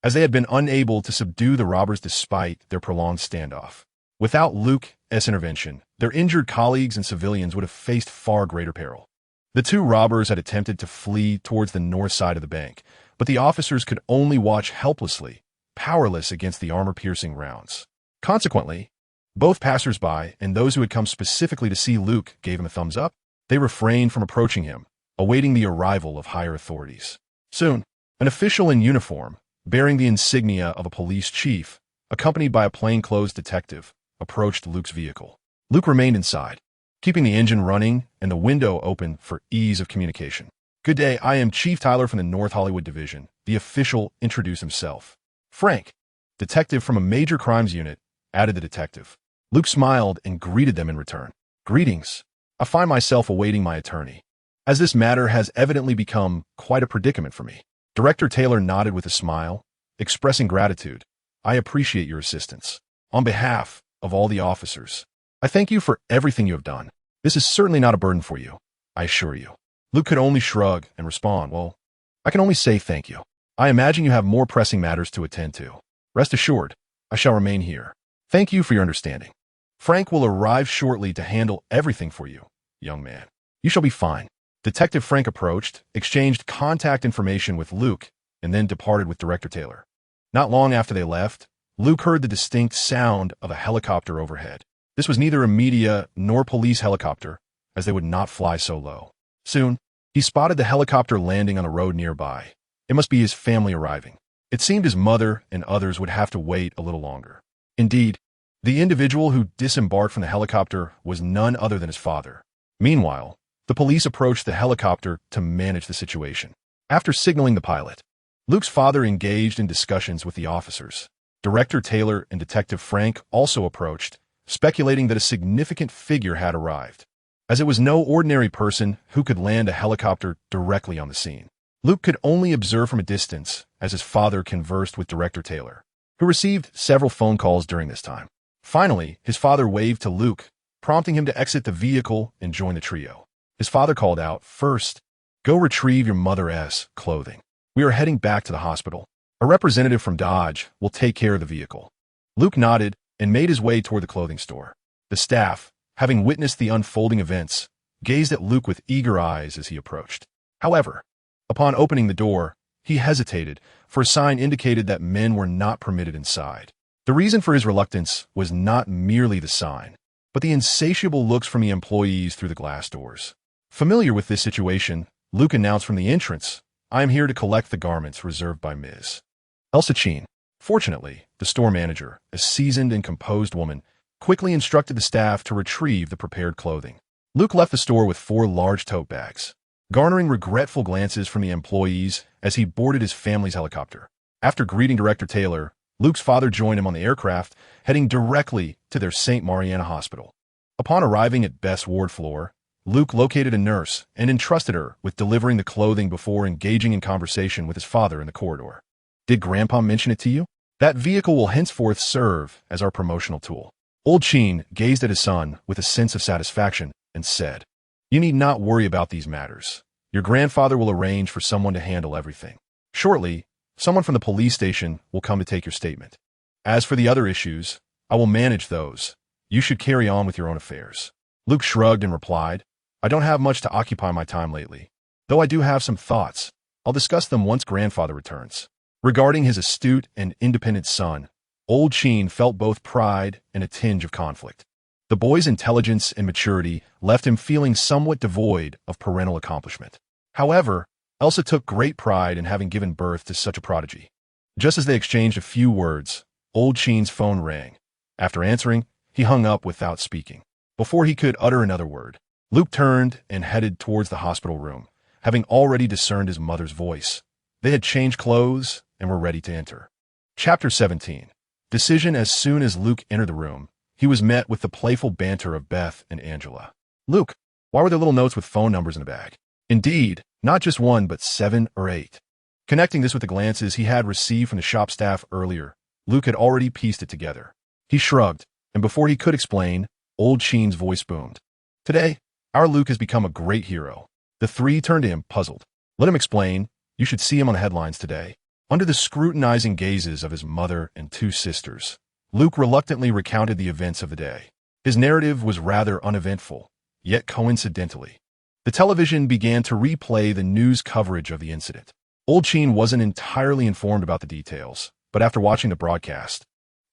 as they had been unable to subdue the robbers despite their prolonged standoff. Without Luke's intervention, their injured colleagues and civilians would have faced far greater peril. The two robbers had attempted to flee towards the north side of the bank, but the officers could only watch helplessly, powerless against the armor-piercing rounds. Consequently, both passers-by and those who had come specifically to see Luke gave him a thumbs up. They refrained from approaching him, awaiting the arrival of higher authorities. Soon, an official in uniform, bearing the insignia of a police chief, accompanied by a plainclothes detective, approached Luke's vehicle. Luke remained inside, keeping the engine running and the window open for ease of communication. "Good day, I am Chief Tyler from the North Hollywood Division." The official introduced himself. "Frank, detective from a major crimes unit," added the detective. Luke smiled and greeted them in return. "Greetings. I find myself awaiting my attorney, as this matter has evidently become quite a predicament for me." Director Taylor nodded with a smile, expressing gratitude. "I appreciate your assistance. On behalf of all the officers, I thank you for everything you have done. This is certainly not a burden for you, I assure you." Luke could only shrug and respond, "Well, I can only say thank you. I imagine you have more pressing matters to attend to. Rest assured, I shall remain here. Thank you for your understanding. Frank will arrive shortly to handle everything for you, young man. You shall be fine." Detective Frank approached, exchanged contact information with Luke, and then departed with Director Taylor. Not long after they left, Luke heard the distinct sound of a helicopter overhead. This was neither a media nor police helicopter, as they would not fly so low. Soon, he spotted the helicopter landing on a road nearby. It must be his family arriving. It seemed his mother and others would have to wait a little longer. Indeed, the individual who disembarked from the helicopter was none other than his father. Meanwhile, the police approached the helicopter to manage the situation. After signaling the pilot, Luke's father engaged in discussions with the officers. Director Taylor and Detective Frank also approached, speculating that a significant figure had arrived, as it was no ordinary person who could land a helicopter directly on the scene. Luke could only observe from a distance as his father conversed with Director Taylor, who received several phone calls during this time. Finally, his father waved to Luke, prompting him to exit the vehicle and join the trio. His father called out, "First, go retrieve your mother's clothing. We are heading back to the hospital. A representative from Dodge will take care of the vehicle." Luke nodded and made his way toward the clothing store. The staff, having witnessed the unfolding events, gazed at Luke with eager eyes as he approached. However, upon opening the door, he hesitated, for a sign indicated that men were not permitted inside. The reason for his reluctance was not merely the sign, but the insatiable looks from the employees through the glass doors. Familiar with this situation, Luke announced from the entrance, "I am here to collect the garments reserved by Ms. Elsa Cheen." Fortunately, the store manager, a seasoned and composed woman, quickly instructed the staff to retrieve the prepared clothing. Luke left the store with 4 large tote bags, garnering regretful glances from the employees as he boarded his family's helicopter. After greeting Director Taylor, Luke's father joined him on the aircraft, heading directly to their St. Mariana hospital. Upon arriving at Beth's ward floor, Luke located a nurse and entrusted her with delivering the clothing before engaging in conversation with his father in the corridor. "Did Grandpa mention it to you? That vehicle will henceforth serve as our promotional tool." Old Cheen gazed at his son with a sense of satisfaction and said, "You need not worry about these matters. Your grandfather will arrange for someone to handle everything. Shortly, someone from the police station will come to take your statement. As for the other issues, I will manage those. You should carry on with your own affairs." Luke shrugged and replied, "I don't have much to occupy my time lately. Though I do have some thoughts. I'll discuss them once Grandfather returns." Regarding his astute and independent son, Old Cheen felt both pride and a tinge of conflict. The boy's intelligence and maturity left him feeling somewhat devoid of parental accomplishment. However, Elsa took great pride in having given birth to such a prodigy. Just as they exchanged a few words, Old Cheen's phone rang. After answering, he hung up without speaking. Before he could utter another word, Luke turned and headed towards the hospital room, having already discerned his mother's voice. They had changed clothes and were ready to enter. Chapter 17. Decision. As soon as Luke entered the room, he was met with the playful banter of Beth and Angela. "Luke, why were there little notes with phone numbers in a bag?" Indeed, not just 1, but 7 or 8. Connecting this with the glances he had received from the shop staff earlier, Luke had already pieced it together. He shrugged, and before he could explain, Old Cheen's voice boomed. "Today, our Luke has become a great hero." The 3 turned to him, puzzled. "Let him explain. You should see him on the headlines today." Under the scrutinizing gazes of his mother and 2 sisters, Luke reluctantly recounted the events of the day. His narrative was rather uneventful, yet coincidentally, the television began to replay the news coverage of the incident. Old Cheen wasn't entirely informed about the details, but after watching the broadcast,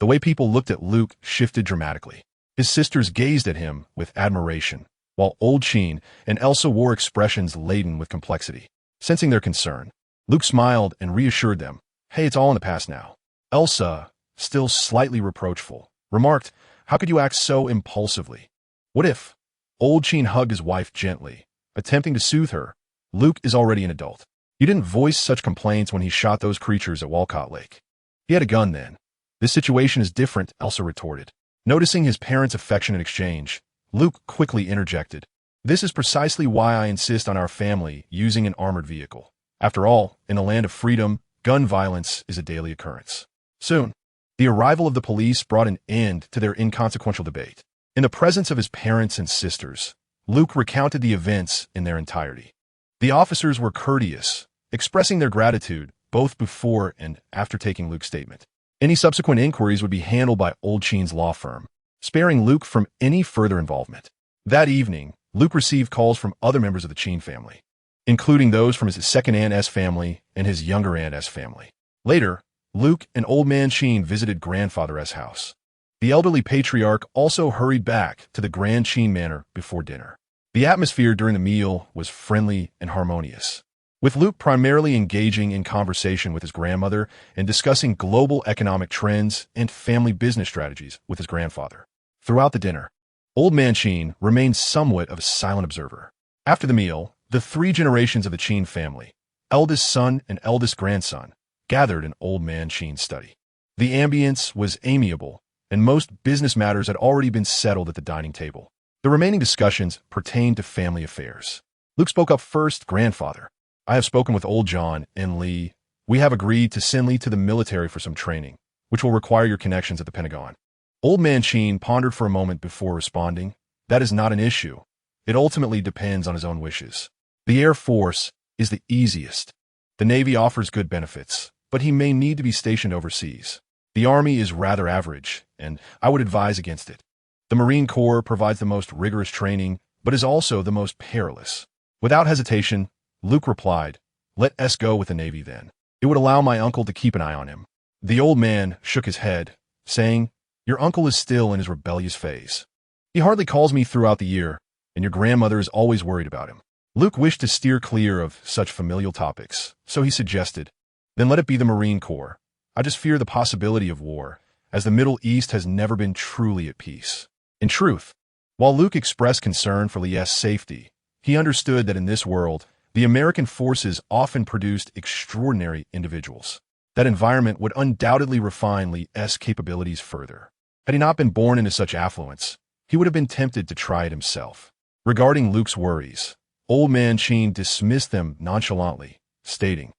the way people looked at Luke shifted dramatically. His sisters gazed at him with admiration, while Old Cheen and Elsa wore expressions laden with complexity. Sensing their concern, Luke smiled and reassured them, "Hey, it's all in the past now." Elsa, still slightly reproachful, remarked, "How could you act so impulsively?" "What if?" Old Cheen hugged his wife gently, attempting to soothe her. "Luke is already an adult. You didn't voice such complaints when he shot those creatures at Walcott Lake. He had a gun then. This situation is different," Elsa retorted. Noticing his parents' affectionate exchange, Luke quickly interjected, "This is precisely why I insist on our family using an armored vehicle. After all, in a land of freedom, gun violence is a daily occurrence." Soon, the arrival of the police brought an end to their inconsequential debate. In the presence of his parents and sisters, Luke recounted the events in their entirety. The officers were courteous, expressing their gratitude both before and after taking Luke's statement. Any subsequent inquiries would be handled by Old Cheen's law firm, sparing Luke from any further involvement. That evening, Luke received calls from other members of the Cheen family, including those from his second Aunt S family and his younger Aunt S family. Later, Luke and Old Man Cheen visited Grandfather S' house. The elderly patriarch also hurried back to the Grand Cheen Manor before dinner. The atmosphere during the meal was friendly and harmonious, with Luke primarily engaging in conversation with his grandmother and discussing global economic trends and family business strategies with his grandfather. Throughout the dinner, Old Man Cheen remained somewhat of a silent observer. After the meal, the 3 generations of the Cheen family, eldest son and eldest grandson, gathered in Old Man Cheen's study. The ambience was amiable, and most business matters had already been settled at the dining table. The remaining discussions pertained to family affairs. Luke spoke up first. "Grandfather, I have spoken with old John and Lee. We have agreed to send Lee to the military for some training, which will require your connections at the Pentagon." Old Man Cheen pondered for a moment before responding, "That is not an issue. It ultimately depends on his own wishes. The Air Force is the easiest. The Navy offers good benefits, but he may need to be stationed overseas. The Army is rather average, and I would advise against it. The Marine Corps provides the most rigorous training, but is also the most perilous." Without hesitation, Luke replied, "Let S go with the Navy then. It would allow my uncle to keep an eye on him." The old man shook his head, saying, "Your uncle is still in his rebellious phase. He hardly calls me throughout the year, and your grandmother is always worried about him. Luke wished to steer clear of such familial topics, so he suggested, then let it be the Marine Corps. I just fear the possibility of war, as the Middle East has never been truly at peace. In truth, while Luke expressed concern for Lee's safety, he understood that in this world, the American forces often produced extraordinary individuals. That environment would undoubtedly refine Lee's capabilities further. Had he not been born into such affluence, he would have been tempted to try it himself. Regarding Luke's worries, Old Man Sheen dismissed them nonchalantly, stating,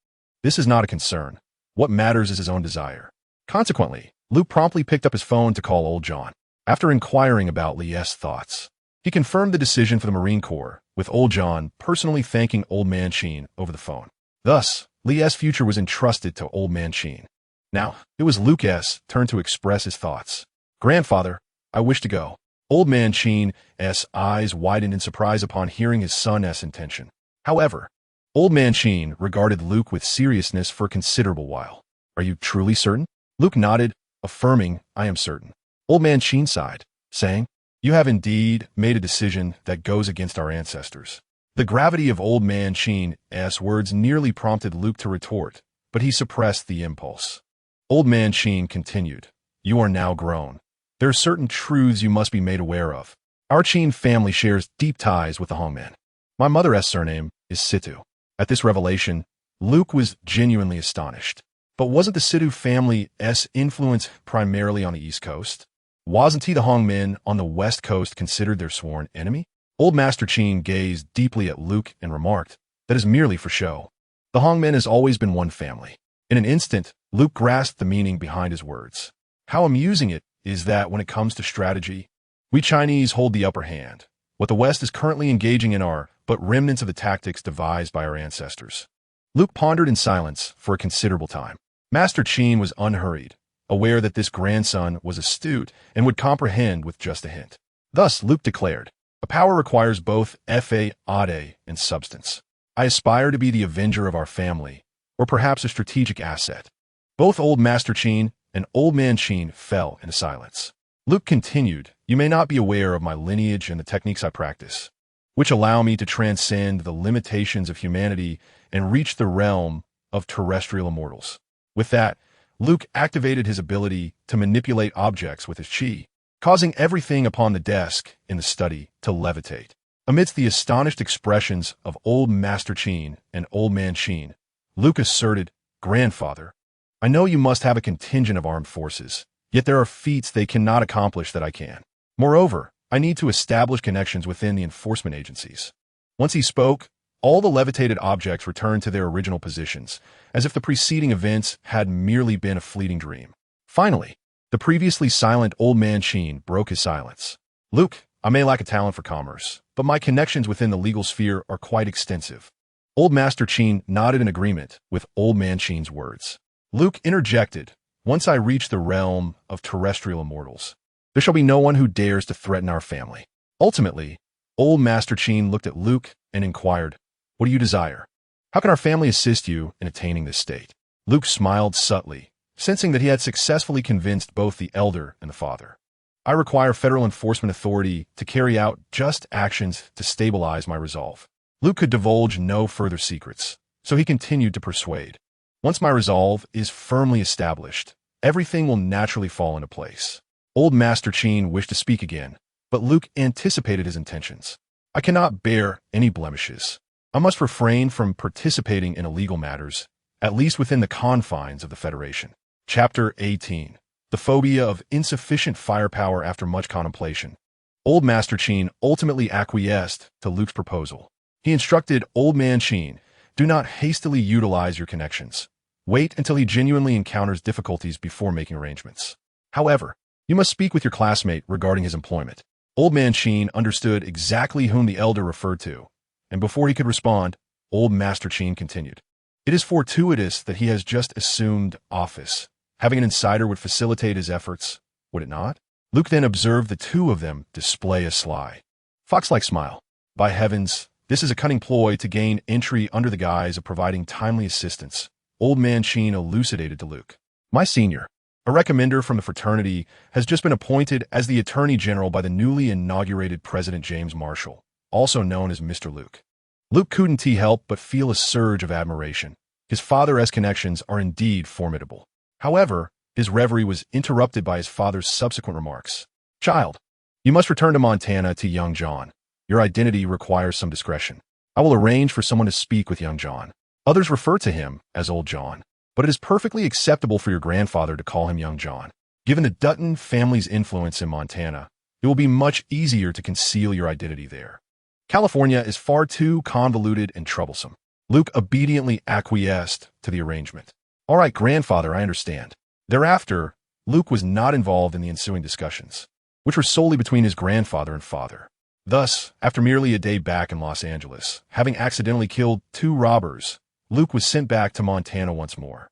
"This is not a concern. What matters is his own desire." Consequently, Luke promptly picked up his phone to call Old John. After inquiring about Lee's thoughts, he confirmed the decision for the Marine Corps, with Old John personally thanking Old Man Sheen over the phone. Thus, Lee's future was entrusted to Old Man Sheen. Now, it was Luke's turn to express his thoughts. "Grandfather, I wish to go." Old Man Sheen's eyes widened in surprise upon hearing his son's intention. However, Old Man Sheen regarded Luke with seriousness for a considerable while. "Are you truly certain?" Luke nodded, affirming, "I am certain." Old Man Sheen sighed, saying, "You have indeed made a decision that goes against our ancestors." The gravity of Old Man Sheen's words nearly prompted Luke to retort, but he suppressed the impulse. Old Man Sheen continued, "You are now grown. There are certain truths you must be made aware of. Our Sheen family shares deep ties with the Hongmen. My mother's surname is Situ." At this revelation, Luke was genuinely astonished. But wasn't the Situ family's influence primarily on the East Coast? Wasn't he the Hongmen on the West Coast considered their sworn enemy? Old Master Sheen gazed deeply at Luke and remarked, "That is merely for show. The Hongmen has always been one family." In an instant, Luke grasped the meaning behind his words. How amusing it is that when it comes to strategy, we Chinese hold the upper hand. What the West is currently engaging in are but remnants of the tactics devised by our ancestors. Luke pondered in silence for a considerable time. Master Sheen was unhurried, aware that this grandson was astute and would comprehend with just a hint. Thus, Luke declared, "A power requires both ade and substance. I aspire to be the avenger of our family, or perhaps a strategic asset." Both Old Master Sheen and Old Man Sheen fell into silence. Luke continued, "You may not be aware of my lineage and the techniques I practice, which allow me to transcend the limitations of humanity and reach the realm of terrestrial immortals." With that, Luke activated his ability to manipulate objects with his chi, causing everything upon the desk in the study to levitate. Amidst the astonished expressions of Old Master Sheen and Old Man Sheen, Luke asserted, "Grandfather, I know you must have a contingent of armed forces, yet there are feats they cannot accomplish that I can. Moreover, I need to establish connections within the enforcement agencies." Once he spoke, all the levitated objects returned to their original positions, as if the preceding events had merely been a fleeting dream. Finally, the previously silent Old Man Sheen broke his silence. "Luke, I may lack a talent for commerce, but my connections within the legal sphere are quite extensive." Old Master Sheen nodded in agreement with Old Man Sheen's words. Luke interjected, "Once I reach the realm of terrestrial immortals, there shall be no one who dares to threaten our family." Ultimately, Old Master Sheen looked at Luke and inquired, "What do you desire? How can our family assist you in attaining this state?" Luke smiled subtly, sensing that he had successfully convinced both the elder and the father. "I require federal enforcement authority to carry out just actions to stabilize my resolve." Luke could divulge no further secrets, so he continued to persuade. "Once my resolve is firmly established, everything will naturally fall into place." Old Master Sheen wished to speak again, but Luke anticipated his intentions. "I cannot bear any blemishes. I must refrain from participating in illegal matters, at least within the confines of the Federation." Chapter 18. The Phobia of Insufficient Firepower. After much contemplation, Old Master Sheen ultimately acquiesced to Luke's proposal. He instructed Old Man Sheen, "Do not hastily utilize your connections. Wait until he genuinely encounters difficulties before making arrangements. However, you must speak with your classmate regarding his employment." Old Man Sheen understood exactly whom the elder referred to, and before he could respond, Old Master Sheen continued, "It is fortuitous that he has just assumed office. Having an insider would facilitate his efforts, would it not?" Luke then observed the two of them display a sly, fox-like smile. "By heavens, this is a cunning ploy to gain entry under the guise of providing timely assistance," Old Man Sheen elucidated to Luke. "My senior, A recommender from the fraternity has just been appointed as the Attorney General by the newly inaugurated President James Marshall, also known as Mr. Luke. Luke couldn't help but feel a surge of admiration. His father's connections are indeed formidable. However, his reverie was interrupted by his father's subsequent remarks. "Child, you must return to Montana to young John. Your identity requires some discretion. I will arrange for someone to speak with young John. Others refer to him as Old John, but it is perfectly acceptable for your grandfather to call him young John. Given the Dutton family's influence in Montana, it will be much easier to conceal your identity there. California is far too convoluted and troublesome." Luke obediently acquiesced to the arrangement. "All right, grandfather, I understand." Thereafter, Luke was not involved in the ensuing discussions, which were solely between his grandfather and father. Thus, after merely a day back in Los Angeles, having accidentally killed 2 robbers, Luke was sent back to Montana once more.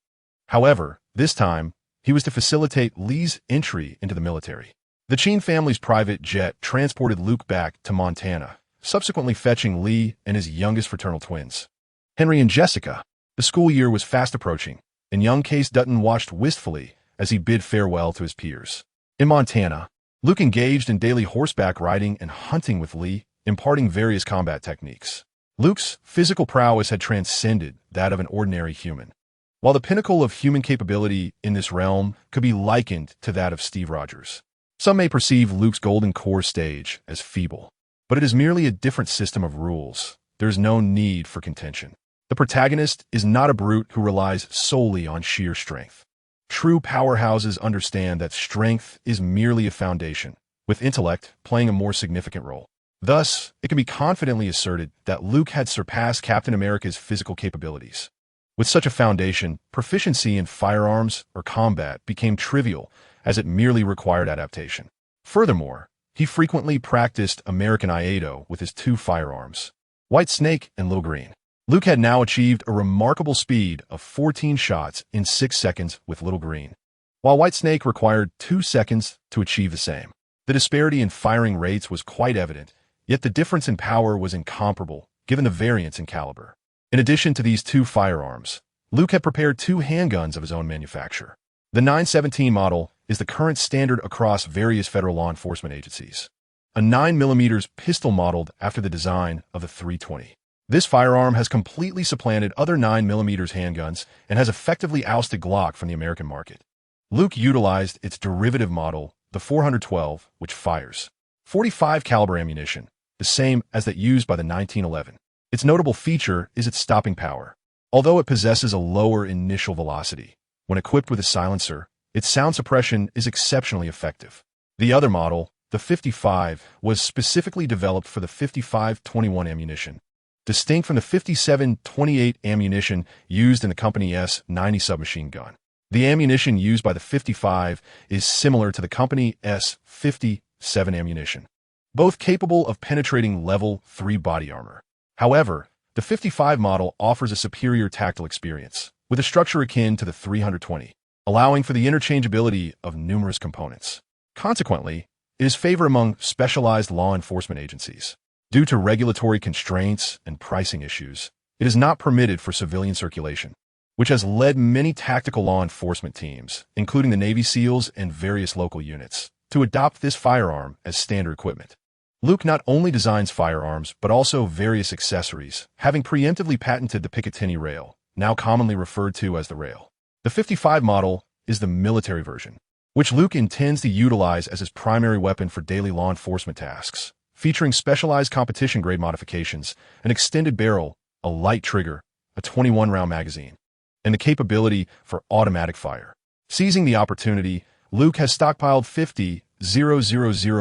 However, this time, he was to facilitate Lee's entry into the military. The Cheen family's private jet transported Luke back to Montana, subsequently fetching Lee and his youngest fraternal twins, Henry and Jessica. The school year was fast approaching, and young Case Dutton watched wistfully as he bid farewell to his peers. In Montana, Luke engaged in daily horseback riding and hunting with Lee, imparting various combat techniques. Luke's physical prowess had transcended that of an ordinary human. While the pinnacle of human capability in this realm could be likened to that of Steve Rogers, some may perceive Luke's Golden Core stage as feeble, but it is merely a different system of rules. There is no need for contention. The protagonist is not a brute who relies solely on sheer strength. True powerhouses understand that strength is merely a foundation, with intellect playing a more significant role. Thus, it can be confidently asserted that Luke had surpassed Captain America's physical capabilities. With such a foundation, proficiency in firearms or combat became trivial, as it merely required adaptation. Furthermore, he frequently practiced American Aikido with his 2 firearms, White Snake and Little Green. Luke had now achieved a remarkable speed of 14 shots in 6 seconds with Little Green, while White Snake required 2 seconds to achieve the same. The disparity in firing rates was quite evident, yet the difference in power was incomparable, given the variance in caliber. In addition to these 2 firearms, Luke had prepared 2 handguns of his own manufacture. The 917 model is the current standard across various federal law enforcement agencies. A 9mm pistol modeled after the design of the 320. This firearm has completely supplanted other 9mm handguns and has effectively ousted Glock from the American market. Luke utilized its derivative model, the 412, which fires 45 caliber ammunition, the same as that used by the 1911. Its notable feature is its stopping power. Although it possesses a lower initial velocity, when equipped with a silencer, its sound suppression is exceptionally effective. The other model, the 55, was specifically developed for the 55-21 ammunition, distinct from the 57-28 ammunition used in the Company S-90 submachine gun. The ammunition used by the 55 is similar to the Company S-57 ammunition, both capable of penetrating level 3 body armor. However, the 55 model offers a superior tactile experience, with a structure akin to the 320, allowing for the interchangeability of numerous components. Consequently, it is favored among specialized law enforcement agencies. Due to regulatory constraints and pricing issues, it is not permitted for civilian circulation, which has led many tactical law enforcement teams, including the Navy SEALs and various local units, to adopt this firearm as standard equipment. Luke not only designs firearms, but also various accessories, having preemptively patented the Picatinny rail, now commonly referred to as the rail. The 55 model is the military version, which Luke intends to utilize as his primary weapon for daily law enforcement tasks, featuring specialized competition-grade modifications, an extended barrel, a light trigger, a 21-round magazine, and the capability for automatic fire. Seizing the opportunity, Luke has stockpiled 50,000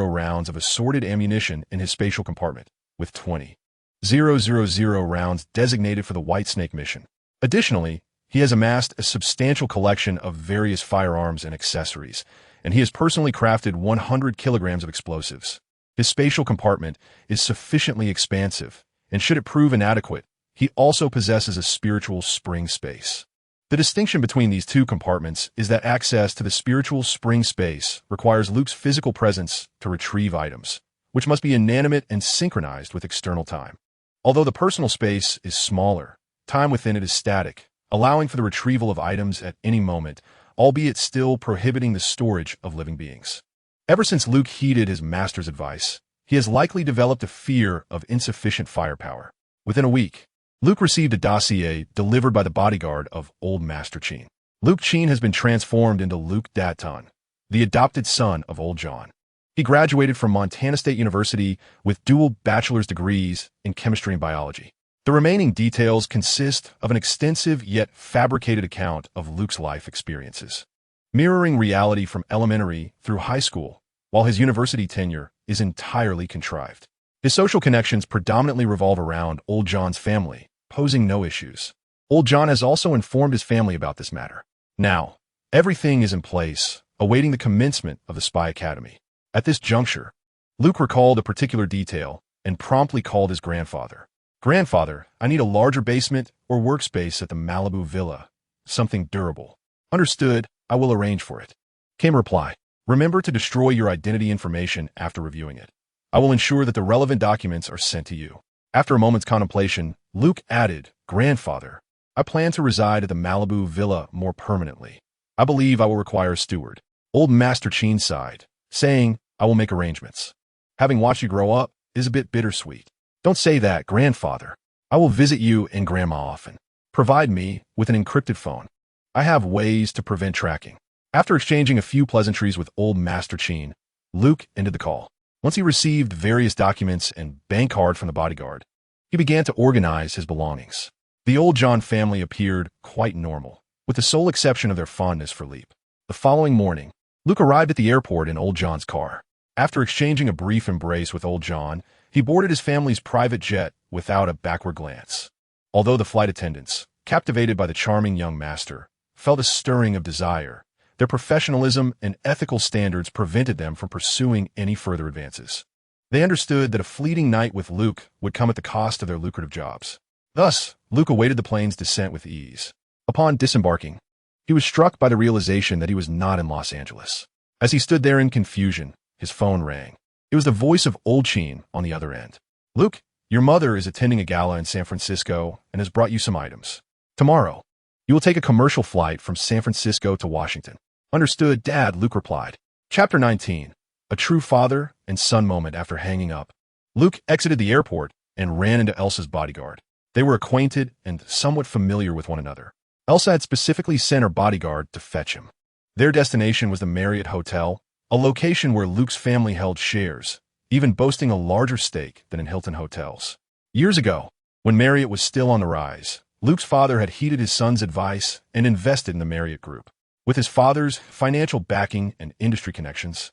rounds of assorted ammunition in his spatial compartment, with 20,000 rounds designated for the White Snake mission. Additionally, he has amassed a substantial collection of various firearms and accessories, and he has personally crafted 100 kilograms of explosives. His spatial compartment is sufficiently expansive, and should it prove inadequate, he also possesses a spiritual spring space. The distinction between these 2 compartments is that access to the spiritual spring space requires Luke's physical presence to retrieve items, which must be inanimate and synchronized with external time. Although the personal space is smaller, time within it is static, allowing for the retrieval of items at any moment, albeit still prohibiting the storage of living beings. Ever since Luke heeded his master's advice, he has likely developed a fear of insufficient firepower. Within a week, Luke received a dossier delivered by the bodyguard of Old Master Cheen. Luke Cheen has been transformed into Luke Daton, the adopted son of Old John. He graduated from Montana State University with dual bachelor's degrees in chemistry and biology. The remaining details consist of an extensive yet fabricated account of Luke's life experiences, mirroring reality from elementary through high school, while his university tenure is entirely contrived. His social connections predominantly revolve around Old John's family, posing no issues. Old John has also informed his family about this matter. Now, everything is in place, awaiting the commencement of the Spy Academy. At this juncture, Luke recalled a particular detail and promptly called his grandfather. "Grandfather, I need a larger basement or workspace at the Malibu Villa. Something durable." "Understood, I will arrange for it," came a reply. "Remember to destroy your identity information after reviewing it. I will ensure that the relevant documents are sent to you." After a moment's contemplation, Luke added, "Grandfather, I plan to reside at the Malibu Villa more permanently. I believe I will require a steward." Old Master Cheen sighed, saying, "I will make arrangements. Having watched you grow up is a bit bittersweet." "Don't say that, Grandfather. I will visit you and Grandma often. Provide me with an encrypted phone. I have ways to prevent tracking." After exchanging a few pleasantries with Old Master Cheen, Luke ended the call. Once he received various documents and bank card from the bodyguard, he began to organize his belongings. The Old John family appeared quite normal, with the sole exception of their fondness for Leap. The following morning, Luke arrived at the airport in Old John's car. After exchanging a brief embrace with Old John, he boarded his family's private jet without a backward glance. Although the flight attendants, captivated by the charming young master, felt a stirring of desire, their professionalism and ethical standards prevented them from pursuing any further advances. They understood that a fleeting night with Luke would come at the cost of their lucrative jobs. Thus, Luke awaited the plane's descent with ease. Upon disembarking, he was struck by the realization that he was not in Los Angeles. As he stood there in confusion, his phone rang. It was the voice of Old Cheen on the other end. "Luke, your mother is attending a gala in San Francisco and has brought you some items. Tomorrow, you will take a commercial flight from San Francisco to Washington." "Understood, Dad," Luke replied. Chapter 19. A true father and son moment after hanging up. Luke exited the airport and ran into Elsa's bodyguard. They were acquainted and somewhat familiar with one another. Elsa had specifically sent her bodyguard to fetch him. Their destination was the Marriott Hotel, a location where Luke's family held shares, even boasting a larger stake than in Hilton hotels. Years ago, when Marriott was still on the rise, Luke's father had heeded his son's advice and invested in the Marriott Group. With his father's financial backing and industry connections,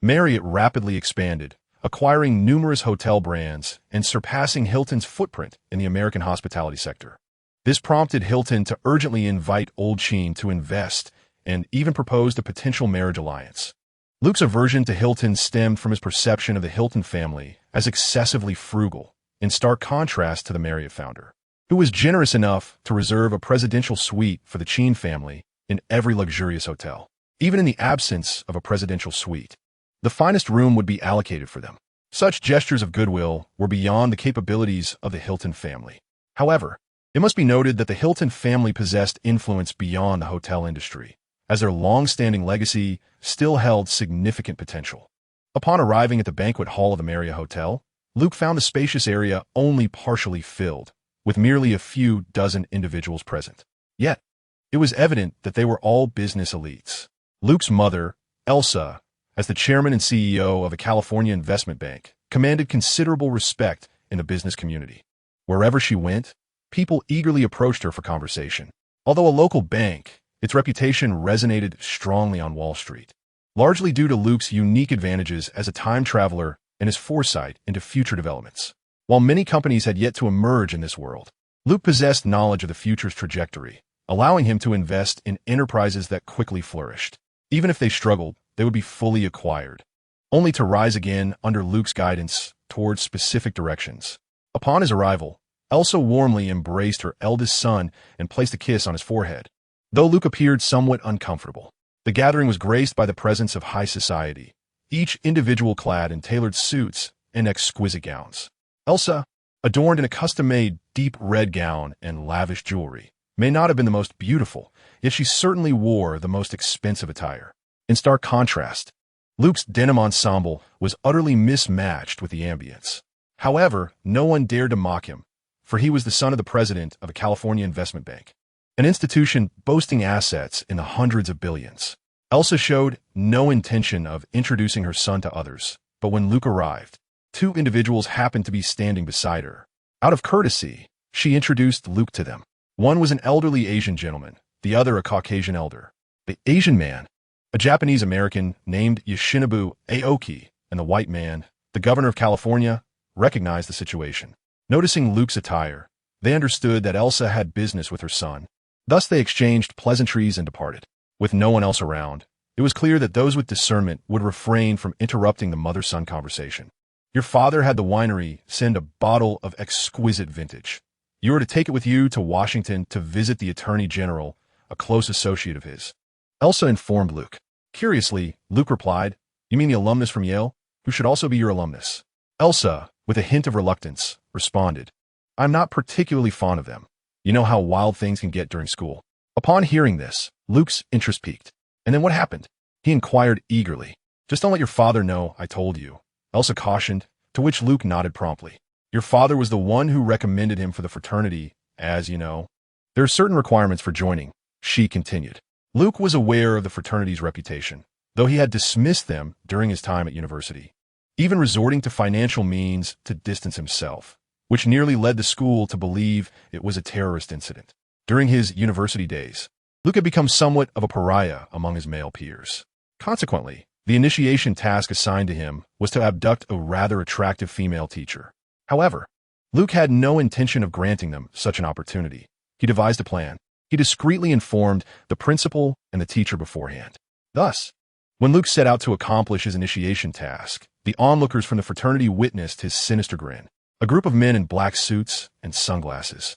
Marriott rapidly expanded, acquiring numerous hotel brands and surpassing Hilton's footprint in the American hospitality sector. This prompted Hilton to urgently invite Old Cheen to invest and even proposed a potential marriage alliance. Luke's aversion to Hilton stemmed from his perception of the Hilton family as excessively frugal, in stark contrast to the Marriott founder, who was generous enough to reserve a presidential suite for the Cheen family in every luxurious hotel. Even in the absence of a presidential suite, the finest room would be allocated for them. Such gestures of goodwill were beyond the capabilities of the Hilton family. However, it must be noted that the Hilton family possessed influence beyond the hotel industry, as their long-standing legacy still held significant potential. Upon arriving at the banquet hall of the Marriott Hotel, Luke found the spacious area only partially filled, with merely a few dozen individuals present. Yet, it was evident that they were all business elites. Luke's mother, Elsa, as the chairman and CEO of a California investment bank, commanded considerable respect in the business community. Wherever she went, people eagerly approached her for conversation. Although a local bank, its reputation resonated strongly on Wall Street, largely due to Luke's unique advantages as a time traveler and his foresight into future developments. While many companies had yet to emerge in this world, Luke possessed knowledge of the future's trajectory, allowing him to invest in enterprises that quickly flourished. Even if they struggled, they would be fully acquired, only to rise again under Luke's guidance towards specific directions. Upon his arrival, Elsa warmly embraced her eldest son and placed a kiss on his forehead. Though Luke appeared somewhat uncomfortable, the gathering was graced by the presence of high society, each individual clad in tailored suits and exquisite gowns. Elsa, adorned in a custom-made deep red gown and lavish jewelry, may not have been the most beautiful, yet she certainly wore the most expensive attire. In stark contrast, Luke's denim ensemble was utterly mismatched with the ambience. However, no one dared to mock him, for he was the son of the president of a California investment bank, an institution boasting assets in the hundreds of billions. Elsa showed no intention of introducing her son to others, but when Luke arrived, two individuals happened to be standing beside her. Out of courtesy, she introduced Luke to them. One was an elderly Asian gentleman, the other a Caucasian elder. The Asian man, a Japanese-American named Yoshinobu Aoki, and the white man, the governor of California, recognized the situation. Noticing Luke's attire, they understood that Elsa had business with her son. Thus they exchanged pleasantries and departed. With no one else around, it was clear that those with discernment would refrain from interrupting the mother-son conversation. Your father had the winery send a bottle of exquisite vintage. You are to take it with you to Washington to visit the Attorney General, a close associate of his. Elsa informed Luke. Curiously, Luke replied, "You mean the alumnus from Yale, who should also be your alumnus?" Elsa, with a hint of reluctance, responded, "I'm not particularly fond of them. You know how wild things can get during school." Upon hearing this, Luke's interest piqued. "And then what happened?" he inquired eagerly. "Just don't let your father know I told you," Elsa cautioned, to which Luke nodded promptly. "Your father was the one who recommended him for the fraternity, as you know. There are certain requirements for joining," she continued. Luke was aware of the fraternity's reputation, though he had dismissed them during his time at university, even resorting to financial means to distance himself, which nearly led the school to believe it was a terrorist incident. During his university days, Luke had become somewhat of a pariah among his male peers. Consequently, the initiation task assigned to him was to abduct a rather attractive female teacher. However, Luke had no intention of granting them such an opportunity. He devised a plan. He discreetly informed the principal and the teacher beforehand. Thus, when Luke set out to accomplish his initiation task, the onlookers from the fraternity witnessed his sinister grin. A group of men in black suits and sunglasses,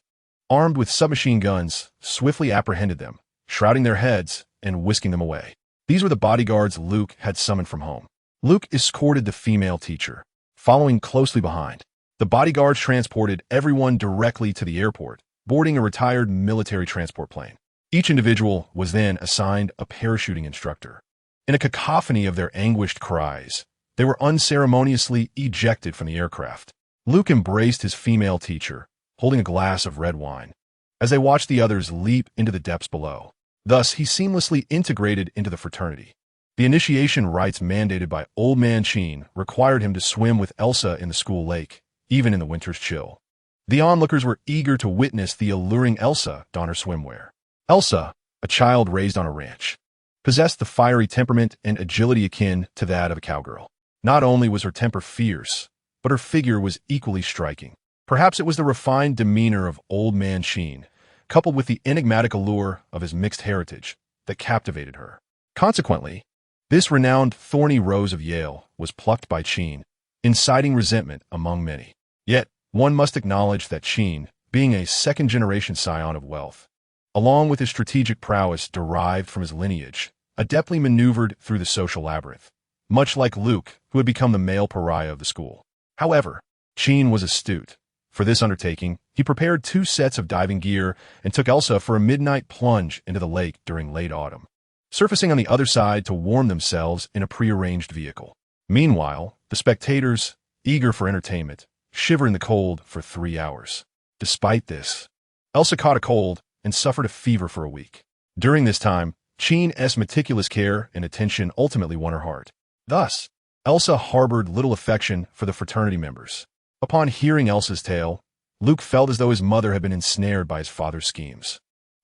armed with submachine guns, swiftly apprehended them, shrouding their heads and whisking them away. These were the bodyguards Luke had summoned from home. Luke escorted the female teacher, following closely behind. The bodyguards transported everyone directly to the airport, boarding a retired military transport plane. Each individual was then assigned a parachuting instructor. In a cacophony of their anguished cries, they were unceremoniously ejected from the aircraft. Luke embraced his female teacher, holding a glass of red wine, as they watched the others leap into the depths below. Thus, he seamlessly integrated into the fraternity. The initiation rites mandated by Old Man Sheen required him to swim with Elsa in the school lake, even in the winter's chill. The onlookers were eager to witness the alluring Elsa don her swimwear. Elsa, a child raised on a ranch, possessed the fiery temperament and agility akin to that of a cowgirl. Not only was her temper fierce, but her figure was equally striking. Perhaps it was the refined demeanor of Old Man Sheen, coupled with the enigmatic allure of his mixed heritage, that captivated her. Consequently, this renowned thorny rose of Yale was plucked by Sheen, inciting resentment among many. Yet, one must acknowledge that Sheen, being a second-generation scion of wealth, along with his strategic prowess derived from his lineage, adeptly maneuvered through the social labyrinth, much like Luke, who had become the male pariah of the school. However, Sheen was astute. For this undertaking, he prepared 2 sets of diving gear and took Elsa for a midnight plunge into the lake during late autumn, surfacing on the other side to warm themselves in a prearranged vehicle. Meanwhile, the spectators, eager for entertainment, shiver in the cold for 3 hours. Despite this, Elsa caught a cold and suffered a fever for a week. During this time, Sheen's meticulous care and attention ultimately won her heart. Thus, Elsa harbored little affection for the fraternity members. Upon hearing Elsa's tale, Luke felt as though his mother had been ensnared by his father's schemes.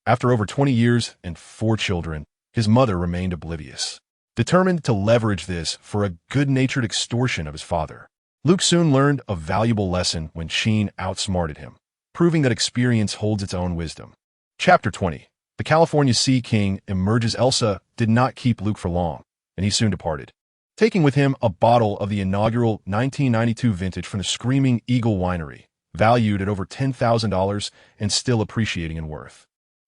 After over 20 years and 4 children, his mother remained oblivious, determined to leverage this for a good-natured extortion of his father. Luke soon learned a valuable lesson when Sheen outsmarted him, proving that experience holds its own wisdom. Chapter 20. The California Sea King emerges. Elsa did not keep Luke for long, and he soon departed, taking with him a bottle of the inaugural 1992 vintage from the Screaming Eagle Winery, valued at over $10,000 and still appreciating in worth.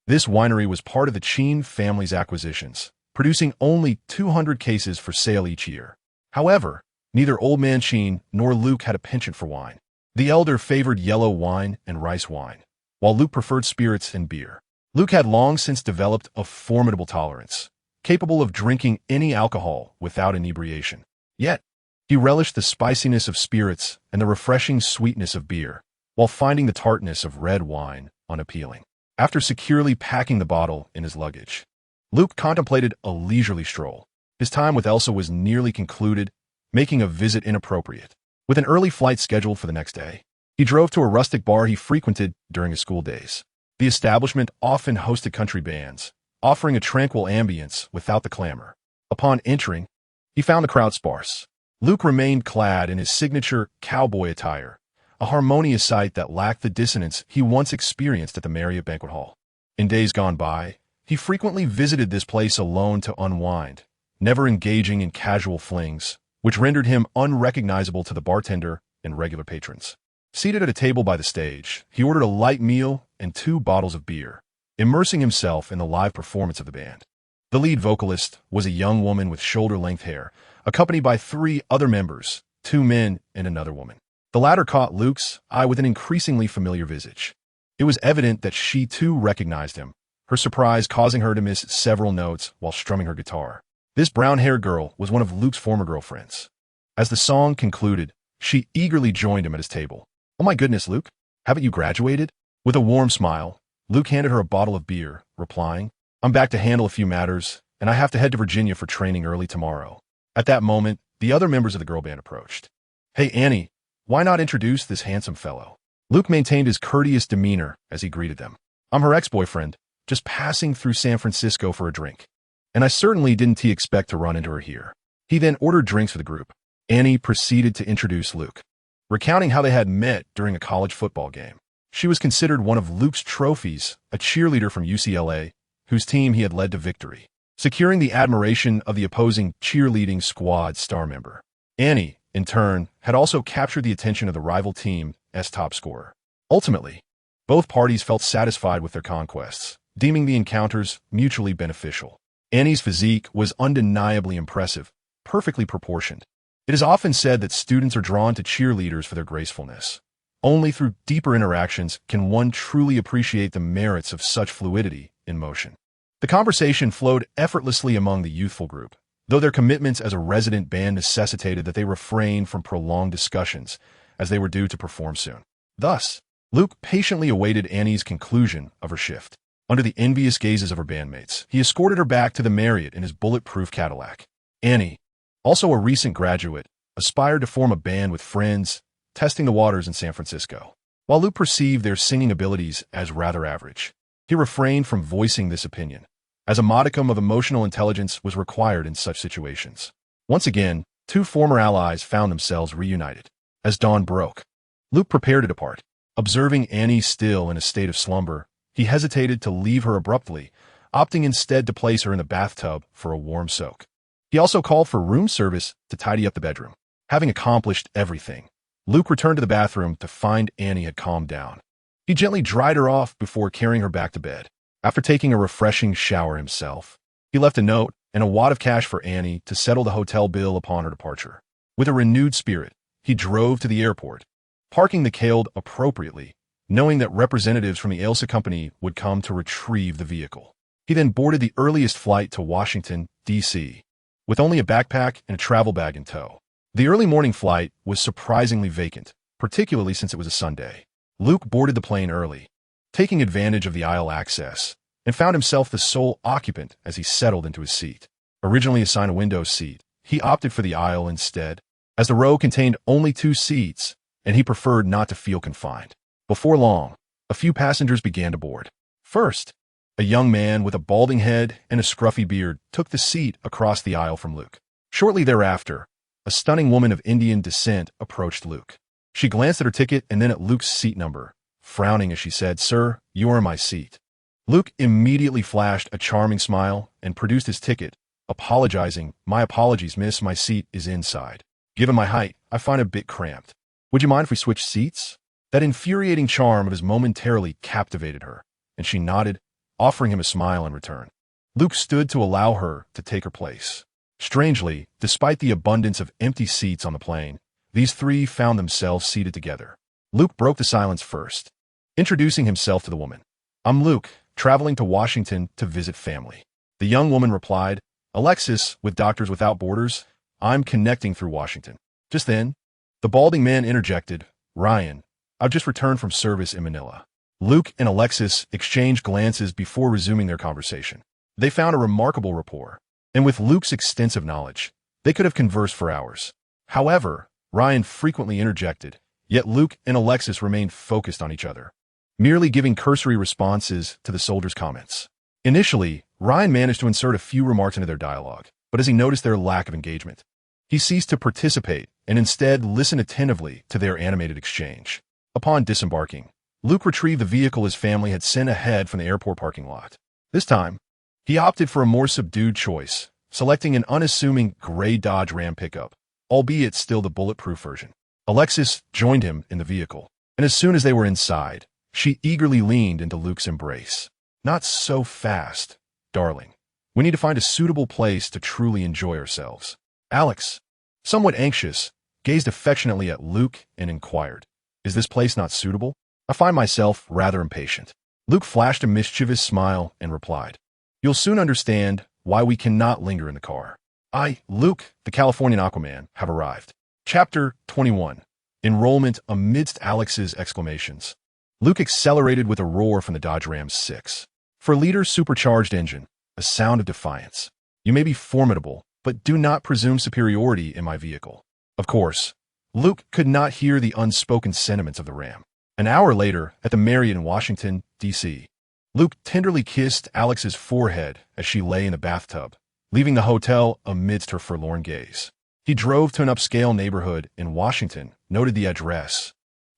This winery was part of the Sheen family's acquisitions, producing only 200 cases for sale each year. However, neither Old Man Sheen nor Luke had a penchant for wine. The elder favored yellow wine and rice wine, while Luke preferred spirits and beer. Luke had long since developed a formidable tolerance, capable of drinking any alcohol without inebriation. Yet, he relished the spiciness of spirits and the refreshing sweetness of beer, while finding the tartness of red wine unappealing. After securely packing the bottle in his luggage, Luke contemplated a leisurely stroll. His time with Elsa was nearly concluded, making a visit inappropriate. With an early flight scheduled for the next day, he drove to a rustic bar he frequented during his school days. The establishment often hosted country bands, offering a tranquil ambience without the clamor. Upon entering, he found the crowd sparse. Luke remained clad in his signature cowboy attire, a harmonious sight that lacked the dissonance he once experienced at the Marriott Banquet Hall. In days gone by, he frequently visited this place alone to unwind, never engaging in casual flings, which rendered him unrecognizable to the bartender and regular patrons. Seated at a table by the stage, he ordered a light meal and 2 bottles of beer, immersing himself in the live performance of the band. The lead vocalist was a young woman with shoulder-length hair, accompanied by 3 other members, 2 men and another woman. The latter caught Luke's eye with an increasingly familiar visage. It was evident that she too recognized him, her surprise causing her to miss several notes while strumming her guitar. This brown-haired girl was one of Luke's former girlfriends. As the song concluded, she eagerly joined him at his table. "Oh my goodness, Luke, haven't you graduated?" With a warm smile, Luke handed her a bottle of beer, replying, "I'm back to handle a few matters, and I have to head to Virginia for training early tomorrow." At that moment, the other members of the girl band approached. "Hey, Annie, why not introduce this handsome fellow?" Luke maintained his courteous demeanor as he greeted them. "I'm her ex-boyfriend, just passing through San Francisco for a drink. And I certainly didn't expect to run into her here." He then ordered drinks for the group. Annie proceeded to introduce Luke, recounting how they had met during a college football game. She was considered one of Luke's trophies, a cheerleader from UCLA, whose team he had led to victory, securing the admiration of the opposing cheerleading squad star member. Annie, in turn, had also captured the attention of the rival team's top scorer. Ultimately, both parties felt satisfied with their conquests, deeming the encounters mutually beneficial. Annie's physique was undeniably impressive, perfectly proportioned. It is often said that students are drawn to cheerleaders for their gracefulness. Only through deeper interactions can one truly appreciate the merits of such fluidity in motion. The conversation flowed effortlessly among the youthful group, though their commitments as a resident band necessitated that they refrain from prolonged discussions, as they were due to perform soon. Thus, Luke patiently awaited Annie's conclusion of her shift. Under the envious gazes of her bandmates, he escorted her back to the Marriott in his bulletproof Cadillac. Annie, also a recent graduate, aspired to form a band with friends, testing the waters in San Francisco. While Luke perceived their singing abilities as rather average, he refrained from voicing this opinion, as a modicum of emotional intelligence was required in such situations. Once again, 2 former allies found themselves reunited. As dawn broke, Luke prepared to depart. Observing Annie still in a state of slumber, he hesitated to leave her abruptly, opting instead to place her in the bathtub for a warm soak. He also called for room service to tidy up the bedroom. Having accomplished everything, Luke returned to the bathroom to find Annie had calmed down. He gently dried her off before carrying her back to bed. After taking a refreshing shower himself, he left a note and a wad of cash for Annie to settle the hotel bill upon her departure. With a renewed spirit, he drove to the airport, parking the Caled appropriately, knowing that representatives from the Elsa company would come to retrieve the vehicle. He then boarded the earliest flight to Washington, D.C., with only a backpack and a travel bag in tow. The early morning flight was surprisingly vacant, particularly since it was a Sunday. Luke boarded the plane early, taking advantage of the aisle access, and found himself the sole occupant as he settled into his seat. Originally assigned a window seat, he opted for the aisle instead, as the row contained only 2 seats, and he preferred not to feel confined. Before long, a few passengers began to board. First, a young man with a balding head and a scruffy beard took the seat across the aisle from Luke. Shortly thereafter, a stunning woman of Indian descent approached Luke. She glanced at her ticket and then at Luke's seat number, frowning as she said, "Sir, you are in my seat." Luke immediately flashed a charming smile and produced his ticket, apologizing, "My apologies, miss, my seat is inside. Given my height, I find it a bit cramped. Would you mind if we switch seats?" That infuriating charm of his momentarily captivated her, and she nodded, offering him a smile in return. Luke stood to allow her to take her place. Strangely, despite the abundance of empty seats on the plane, these 3 found themselves seated together. Luke broke the silence first, introducing himself to the woman. "I'm Luke, traveling to Washington to visit family. The young woman replied, Alexis, with Doctors Without Borders, I'm connecting through Washington. Just then, the balding man interjected, Ryan, I've just returned from service in Manila. Luke and Alexis exchanged glances before resuming their conversation. They found a remarkable rapport, and with Luke's extensive knowledge, they could have conversed for hours. However, Ryan frequently interjected, yet Luke and Alexis remained focused on each other, merely giving cursory responses to the soldiers' comments. Initially, Ryan managed to insert a few remarks into their dialogue, but as he noticed their lack of engagement, he ceased to participate and instead listened attentively to their animated exchange. Upon disembarking, Luke retrieved the vehicle his family had sent ahead from the airport parking lot. This time, he opted for a more subdued choice, selecting an unassuming gray Dodge Ram pickup, albeit still the bulletproof version. Alexis joined him in the vehicle, and as soon as they were inside, she eagerly leaned into Luke's embrace. Not so fast, darling. We need to find a suitable place to truly enjoy ourselves. Alex, somewhat anxious, gazed affectionately at Luke and inquired, Is this place not suitable? I find myself rather impatient. Luke flashed a mischievous smile and replied, You'll soon understand why we cannot linger in the car. I, Luke, the Californian Aquaman, have arrived. Chapter 21. Enrollment amidst Alex's exclamations. Luke accelerated with a roar from the Dodge Ram 6. 4-liter supercharged engine, a sound of defiance. You may be formidable, but do not presume superiority in my vehicle. Of course, Luke could not hear the unspoken sentiments of the Ram. An hour later, at the Marriott in Washington, D.C., Luke tenderly kissed Alex's forehead as she lay in the bathtub, leaving the hotel amidst her forlorn gaze. He drove to an upscale neighborhood in Washington, noted the address,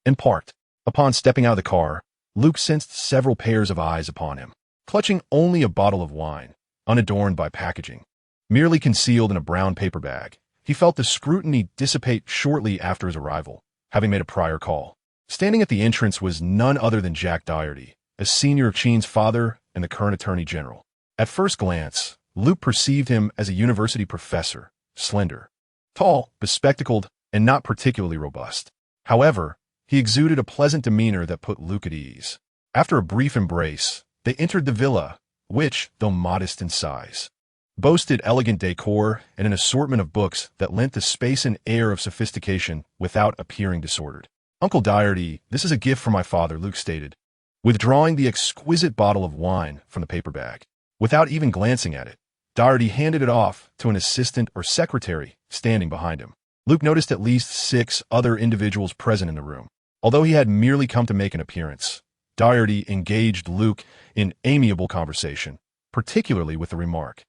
and parked. Upon stepping out of the car, Luke sensed several pairs of eyes upon him, clutching only a bottle of wine, unadorned by packaging, merely concealed in a brown paper bag. He felt the scrutiny dissipate shortly after his arrival, having made a prior call. Standing at the entrance was none other than Jack Doherty, a senior of Cheen's father and the current attorney general. At first glance, Luke perceived him as a university professor, slender, tall, bespectacled, and not particularly robust. However, he exuded a pleasant demeanor that put Luke at ease. After a brief embrace, they entered the villa, which, though modest in size, boasted elegant decor and an assortment of books that lent the space an air of sophistication without appearing disordered. Uncle Doherty, this is a gift from my father, Luke stated, withdrawing the exquisite bottle of wine from the paper bag. Without even glancing at it, Doherty handed it off to an assistant or secretary standing behind him. Luke noticed at least 6 other individuals present in the room. Although he had merely come to make an appearance, Doherty engaged Luke in amiable conversation, particularly with the remark,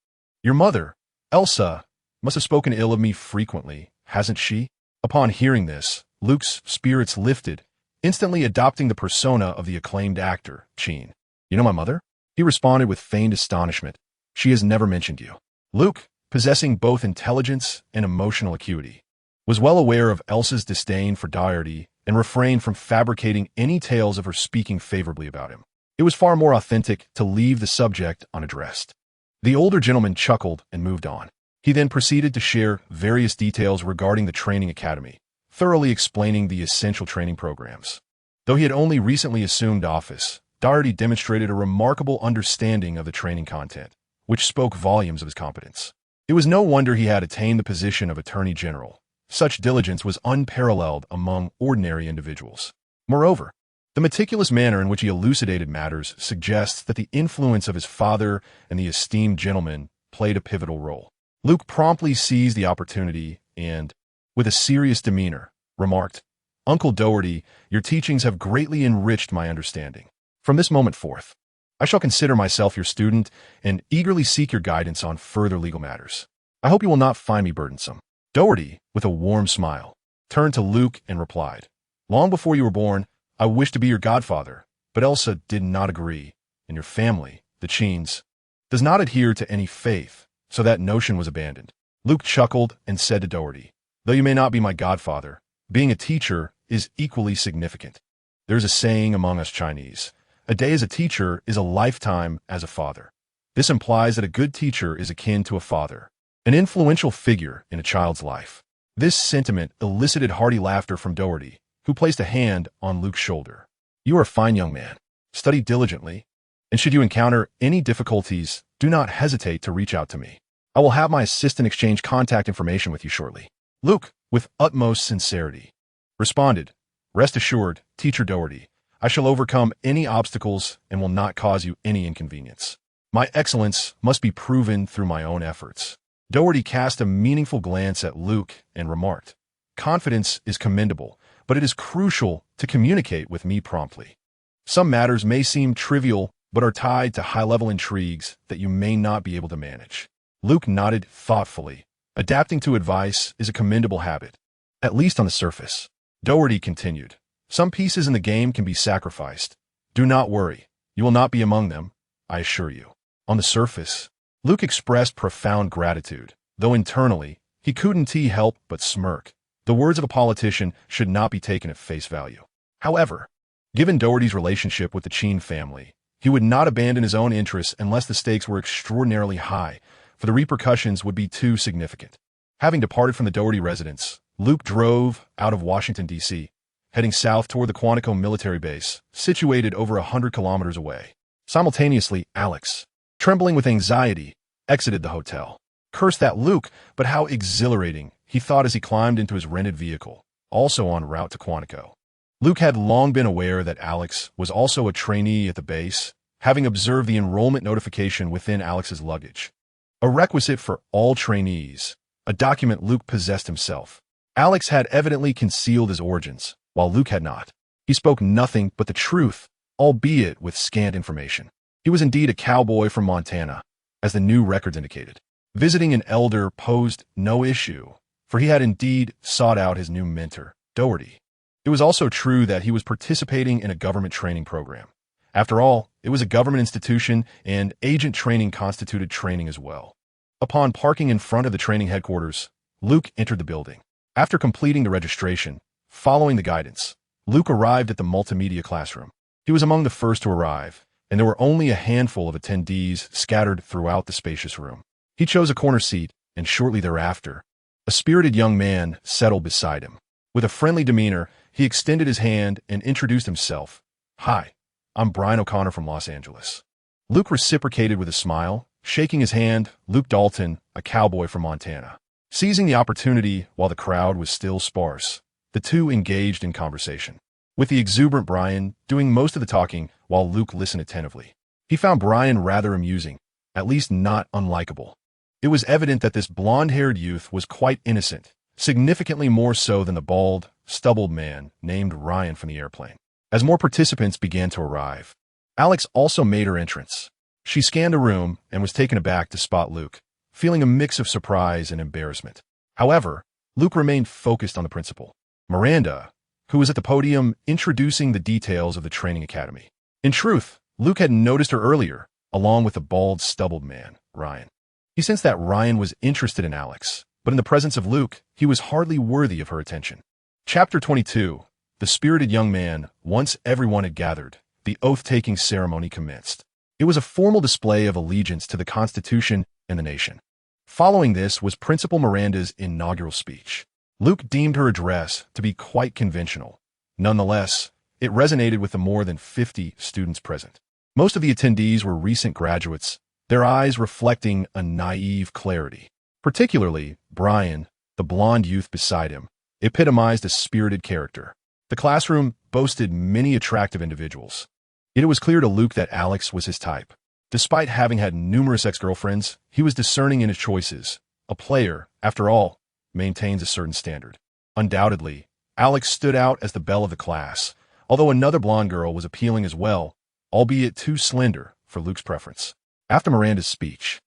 Your mother, Elsa, must have spoken ill of me frequently, hasn't she? Upon hearing this, Luke's spirits lifted, instantly adopting the persona of the acclaimed actor, Cheen. You know my mother? He responded with feigned astonishment. She has never mentioned you. Luke, possessing both intelligence and emotional acuity, was well aware of Elsa's disdain for Doherty and refrained from fabricating any tales of her speaking favorably about him. It was far more authentic to leave the subject unaddressed. The older gentleman chuckled and moved on. He then proceeded to share various details regarding the training academy, thoroughly explaining the essential training programs. Though he had only recently assumed office, Doherty demonstrated a remarkable understanding of the training content, which spoke volumes of his competence. It was no wonder he had attained the position of Attorney General. Such diligence was unparalleled among ordinary individuals. Moreover, the meticulous manner in which he elucidated matters suggests that the influence of his father and the esteemed gentleman played a pivotal role. Luke promptly seized the opportunity and, with a serious demeanor, remarked, Uncle Doherty, your teachings have greatly enriched my understanding. From this moment forth, I shall consider myself your student and eagerly seek your guidance on further legal matters. I hope you will not find me burdensome. Doherty, with a warm smile, turned to Luke and replied, Long before you were born, I wished to be your godfather, but Elsa did not agree, and your family, the Cheens, does not adhere to any faith, so that notion was abandoned. Luke chuckled and said to Doherty, Though you may not be my godfather, being a teacher is equally significant. There is a saying among us Chinese, a day as a teacher is a lifetime as a father. This implies that a good teacher is akin to a father, an influential figure in a child's life. This sentiment elicited hearty laughter from Doherty, who placed a hand on Luke's shoulder. You are a fine young man. Study diligently, And should you encounter any difficulties, do not hesitate to reach out to me. I will have my assistant exchange contact information with you shortly. Luke, with utmost sincerity, responded, "Rest assured, Teacher Doherty, I shall overcome any obstacles and will not cause you any inconvenience. My excellence must be proven through my own efforts." Doherty cast a meaningful glance at Luke and remarked, "Confidence is commendable, but it is crucial to communicate with me promptly. Some matters may seem trivial, but are tied to high-level intrigues that you may not be able to manage." Luke nodded thoughtfully. Adapting to advice is a commendable habit, at least on the surface. Doherty continued, "Some pieces in the game can be sacrificed. Do not worry. You will not be among them, I assure you." On the surface, Luke expressed profound gratitude, though internally, he couldn't help but smirk. The words of a politician should not be taken at face value. However, given Doherty's relationship with the Cheen family, he would not abandon his own interests unless the stakes were extraordinarily high, for the repercussions would be too significant. Having departed from the Doherty residence, Luke drove out of Washington, D.C., heading south toward the Quantico military base, situated over 100 kilometers away. Simultaneously, Alex, trembling with anxiety, exited the hotel. Curse that Luke, but how exhilarating, he thought as he climbed into his rented vehicle, also en route to Quantico. Luke had long been aware that Alex was also a trainee at the base, having observed the enrollment notification within Alex's luggage. A requisite for all trainees, a document Luke possessed himself. Alex had evidently concealed his origins, while Luke had not. He spoke nothing but the truth, albeit with scant information. He was indeed a cowboy from Montana, as the new records indicated. Visiting an elder posed no issue, for he had indeed sought out his new mentor, Doherty. It was also true that he was participating in a government training program. After all, it was a government institution, and agent training constituted training as well. Upon parking in front of the training headquarters, Luke entered the building. After completing the registration, following the guidance, Luke arrived at the multimedia classroom. He was among the first to arrive, and there were only a handful of attendees scattered throughout the spacious room. He chose a corner seat, and shortly thereafter, a spirited young man settled beside him. With a friendly demeanor, he extended his hand and introduced himself. "Hi, I'm Brian O'Connor from Los Angeles." Luke reciprocated with a smile, shaking his hand. Luke Dalton, a cowboy from Montana. Seizing the opportunity while the crowd was still sparse, the two engaged in conversation, with the exuberant Brian doing most of the talking while Luke listened attentively. He found Brian rather amusing, at least not unlikable. It was evident that this blonde-haired youth was quite innocent, significantly more so than the bald, stubbled man named Ryan from the airplane. As more participants began to arrive, Alex also made her entrance. She scanned the room and was taken aback to spot Luke, feeling a mix of surprise and embarrassment. However, Luke remained focused on the principal, Miranda, who was at the podium introducing the details of the training academy. In truth, Luke had noticed her earlier, along with the bald, stubbled man, Ryan. He sensed that Ryan was interested in Alex, but in the presence of Luke, he was hardly worthy of her attention. Chapter 22. The spirited young man. Once everyone had gathered, the oath-taking ceremony commenced. It was a formal display of allegiance to the Constitution and the nation. Following this was Principal Miranda's inaugural speech. Luke deemed her address to be quite conventional. Nonetheless, it resonated with the more than 50 students present. Most of the attendees were recent graduates, their eyes reflecting a naive clarity. Particularly, Brian, the blonde youth beside him, epitomized a spirited character. The classroom boasted many attractive individuals. Yet it was clear to Luke that Alex was his type. Despite having had numerous ex-girlfriends, he was discerning in his choices. A player, after all, maintains a certain standard. Undoubtedly, Alex stood out as the belle of the class, although another blonde girl was appealing as well, albeit too slender for Luke's preference. After Miranda's speech,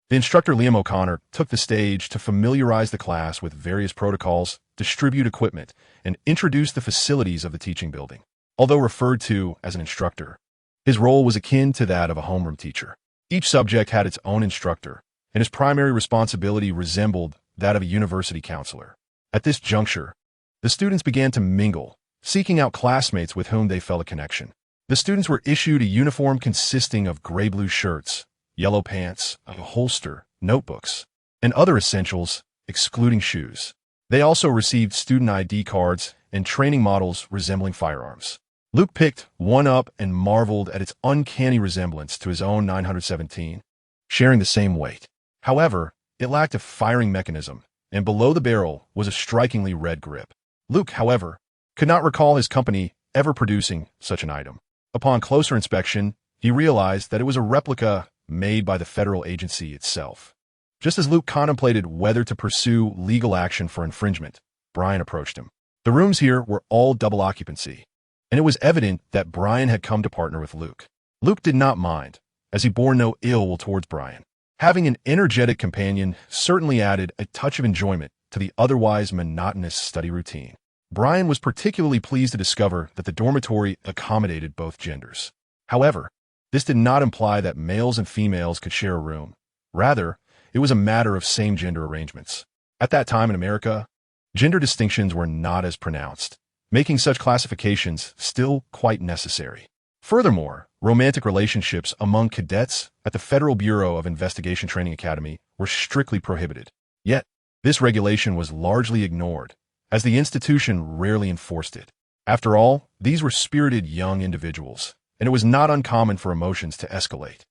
the instructor Liam O'Connor took the stage to familiarize the class with various protocols, distribute equipment, and introduce the facilities of the teaching building. Although referred to as an instructor, his role was akin to that of a homeroom teacher. Each subject had its own instructor, and his primary responsibility resembled that of a university counselor. At this juncture, the students began to mingle, seeking out classmates with whom they felt a connection. The students were issued a uniform consisting of gray-blue shirts, yellow pants, a holster, notebooks, and other essentials, excluding shoes. They also received student ID cards and training models resembling firearms. Luke picked one up and marveled at its uncanny resemblance to his own 917, sharing the same weight. However, it lacked a firing mechanism, and below the barrel was a strikingly red grip. Luke, however, could not recall his company ever producing such an item. Upon closer inspection, he realized that it was a replica made by the federal agency itself. Just as Luke contemplated whether to pursue legal action for infringement, Brian approached him. The rooms here were all double occupancy, and it was evident that Brian had come to partner with Luke. Luke did not mind, as he bore no ill will towards Brian. Having an energetic companion certainly added a touch of enjoyment to the otherwise monotonous study routine. Brian was particularly pleased to discover that the dormitory accommodated both genders. However, this did not imply that males and females could share a room. Rather, it was a matter of same-gender arrangements. At that time in America, gender distinctions were not as pronounced, making such classifications still quite necessary. Furthermore, romantic relationships among cadets at the Federal Bureau of Investigation Training Academy were strictly prohibited. Yet, this regulation was largely ignored, as the institution rarely enforced it. After all, these were spirited young individuals, and it was not uncommon for emotions to escalate.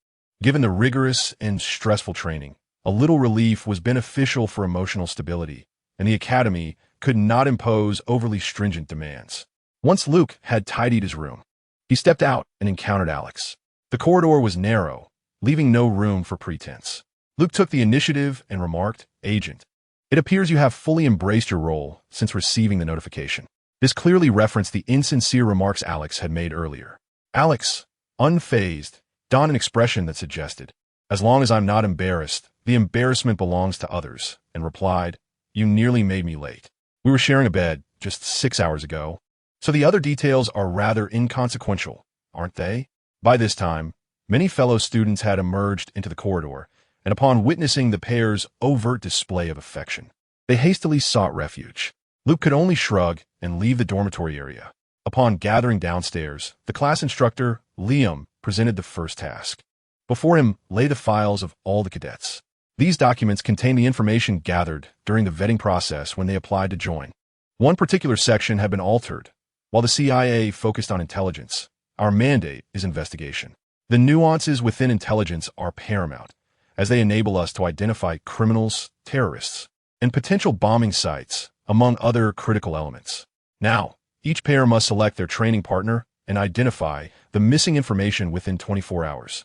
Given the rigorous and stressful training, a little relief was beneficial for emotional stability, and the academy could not impose overly stringent demands. Once Luke had tidied his room, he stepped out and encountered Alex. The corridor was narrow, leaving no room for pretense. Luke took the initiative and remarked, "Agent, it appears you have fully embraced your role since receiving the notification." This clearly referenced the insincere remarks Alex had made earlier. Alex, unfazed, donned an expression that suggested, "As long as I'm not embarrassed, the embarrassment belongs to others," and replied, "You nearly made me late. We were sharing a bed just 6 hours ago, so the other details are rather inconsequential, aren't they?" By this time, many fellow students had emerged into the corridor, and upon witnessing the pair's overt display of affection, they hastily sought refuge. Luke could only shrug and leave the dormitory area. Upon gathering downstairs, the class instructor, Liam, presented the first task. Before him lay the files of all the cadets. These documents contain the information gathered during the vetting process when they applied to join. One particular section had been altered. While the CIA focused on intelligence, our mandate is investigation. The nuances within intelligence are paramount, as they enable us to identify criminals, terrorists, and potential bombing sites, among other critical elements. Now, each pair must select their training partner and identify the missing information within 24 hours.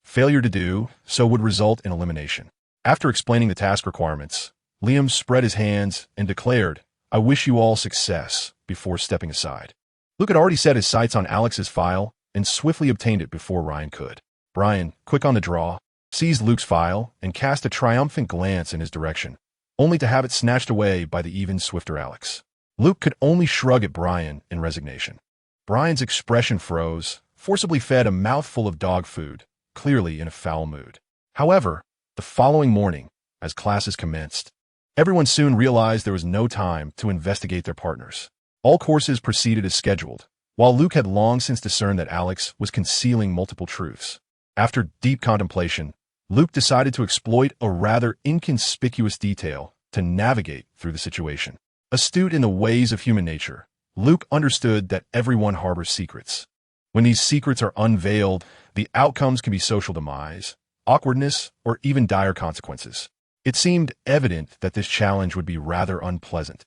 Failure to do so would result in elimination. After explaining the task requirements, Liam spread his hands and declared, "I wish you all success," before stepping aside. Luke had already set his sights on Alex's file and swiftly obtained it before Ryan could. Brian, quick on the draw, seized Luke's file and cast a triumphant glance in his direction, only to have it snatched away by the even swifter Alex. Luke could only shrug at Brian in resignation. Brian's expression froze, forcibly fed a mouthful of dog food, clearly in a foul mood. However, the following morning, as classes commenced, everyone soon realized there was no time to investigate their partners. All courses proceeded as scheduled, while Luke had long since discerned that Alex was concealing multiple truths. After deep contemplation, Luke decided to exploit a rather inconspicuous detail to navigate through the situation. Astute in the ways of human nature, Luke understood that everyone harbors secrets. When these secrets are unveiled, the outcomes can be social demise, awkwardness, or even dire consequences. It seemed evident that this challenge would be rather unpleasant,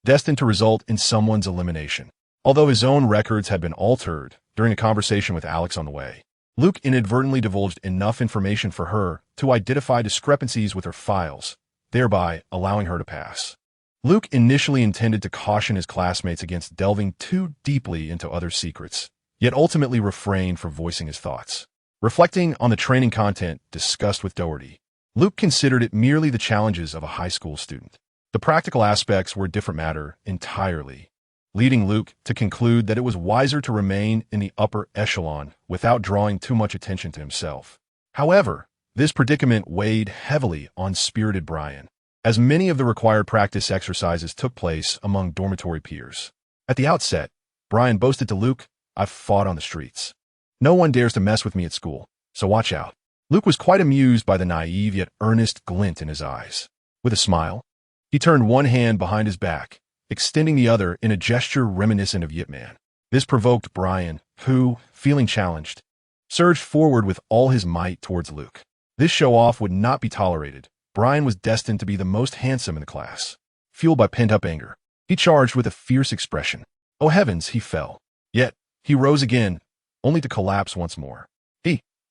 destined to result in someone's elimination. Although his own records had been altered during a conversation with Alex on the way, Luke inadvertently divulged enough information for her to identify discrepancies with her files, thereby allowing her to pass. Luke initially intended to caution his classmates against delving too deeply into other secrets, yet ultimately refrained from voicing his thoughts. Reflecting on the training content discussed with Doherty, Luke considered it merely the challenges of a high school student. The practical aspects were a different matter entirely, leading Luke to conclude that it was wiser to remain in the upper echelon without drawing too much attention to himself. However, this predicament weighed heavily on spirited Brian, as many of the required practice exercises took place among dormitory peers. At the outset, Brian boasted to Luke, "I've fought on the streets. No one dares to mess with me at school, so watch out." Luke was quite amused by the naive yet earnest glint in his eyes. With a smile, he turned one hand behind his back, extending the other in a gesture reminiscent of Yip Man. This provoked Brian, who, feeling challenged, surged forward with all his might towards Luke. This show-off would not be tolerated. Brian was destined to be the most handsome in the class. Fueled by pent-up anger, he charged with a fierce expression. Oh heavens, he fell. Yet, he rose again, only to collapse once more.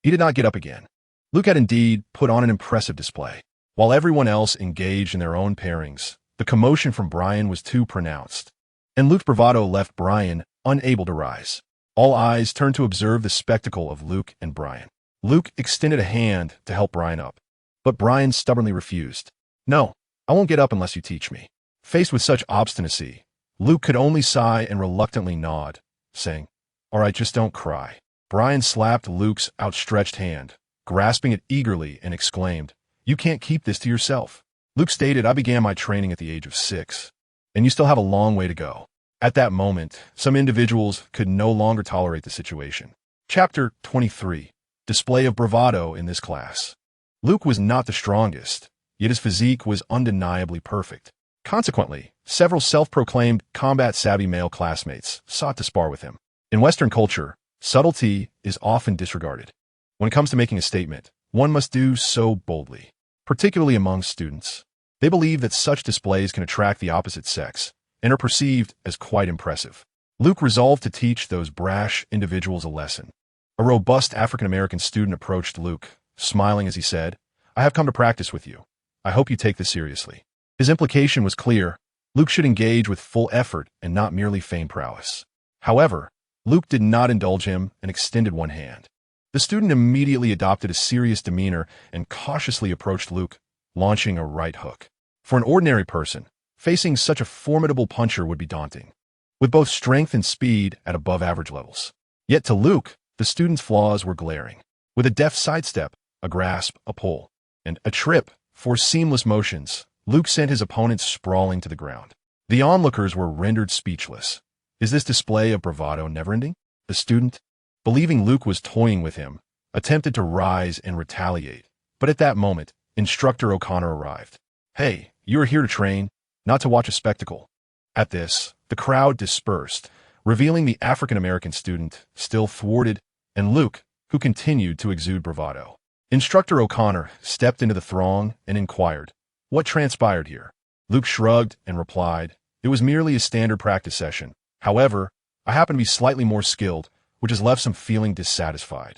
He did not get up again. Luke had indeed put on an impressive display. While everyone else engaged in their own pairings, the commotion from Brian was too pronounced, and Luke's bravado left Brian unable to rise. All eyes turned to observe the spectacle of Luke and Brian. Luke extended a hand to help Brian up, but Brian stubbornly refused. No, I won't get up unless you teach me. Faced with such obstinacy, Luke could only sigh and reluctantly nod, saying, All right, just don't cry. Brian slapped Luke's outstretched hand, grasping it eagerly, and exclaimed, You can't keep this to yourself. Luke stated, I began my training at the age of 6, and you still have a long way to go. At that moment, some individuals could no longer tolerate the situation. Chapter 23. Display of bravado in this class. Luke was not the strongest, yet his physique was undeniably perfect. Consequently, several self-proclaimed combat-savvy male classmates sought to spar with him. In Western culture, subtlety is often disregarded. When it comes to making a statement, one must do so boldly, particularly among students. They believe that such displays can attract the opposite sex and are perceived as quite impressive. Luke resolved to teach those brash individuals a lesson. A robust African-American student approached Luke, smiling as he said, I have come to practice with you. I hope you take this seriously. His implication was clear. Luke should engage with full effort and not merely feign prowess. However, Luke did not indulge him and extended one hand. The student immediately adopted a serious demeanor and cautiously approached Luke, launching a right hook. For an ordinary person, facing such a formidable puncher would be daunting, with both strength and speed at above-average levels. Yet to Luke, the student's flaws were glaring. With a deft sidestep, a grasp, a pull, and a trip for seamless motions, Luke sent his opponent sprawling to the ground. The onlookers were rendered speechless. Is this display of bravado never-ending? The student, believing Luke was toying with him, attempted to rise and retaliate. But at that moment, Instructor O'Connor arrived. Hey, you are here to train, not to watch a spectacle. At this, the crowd dispersed, revealing the African-American student, still thwarted, and Luke, who continued to exude bravado. Instructor O'Connor stepped into the throng and inquired, What transpired here? Luke shrugged and replied, It was merely a standard practice session. However, I happen to be slightly more skilled, which has left some feeling dissatisfied.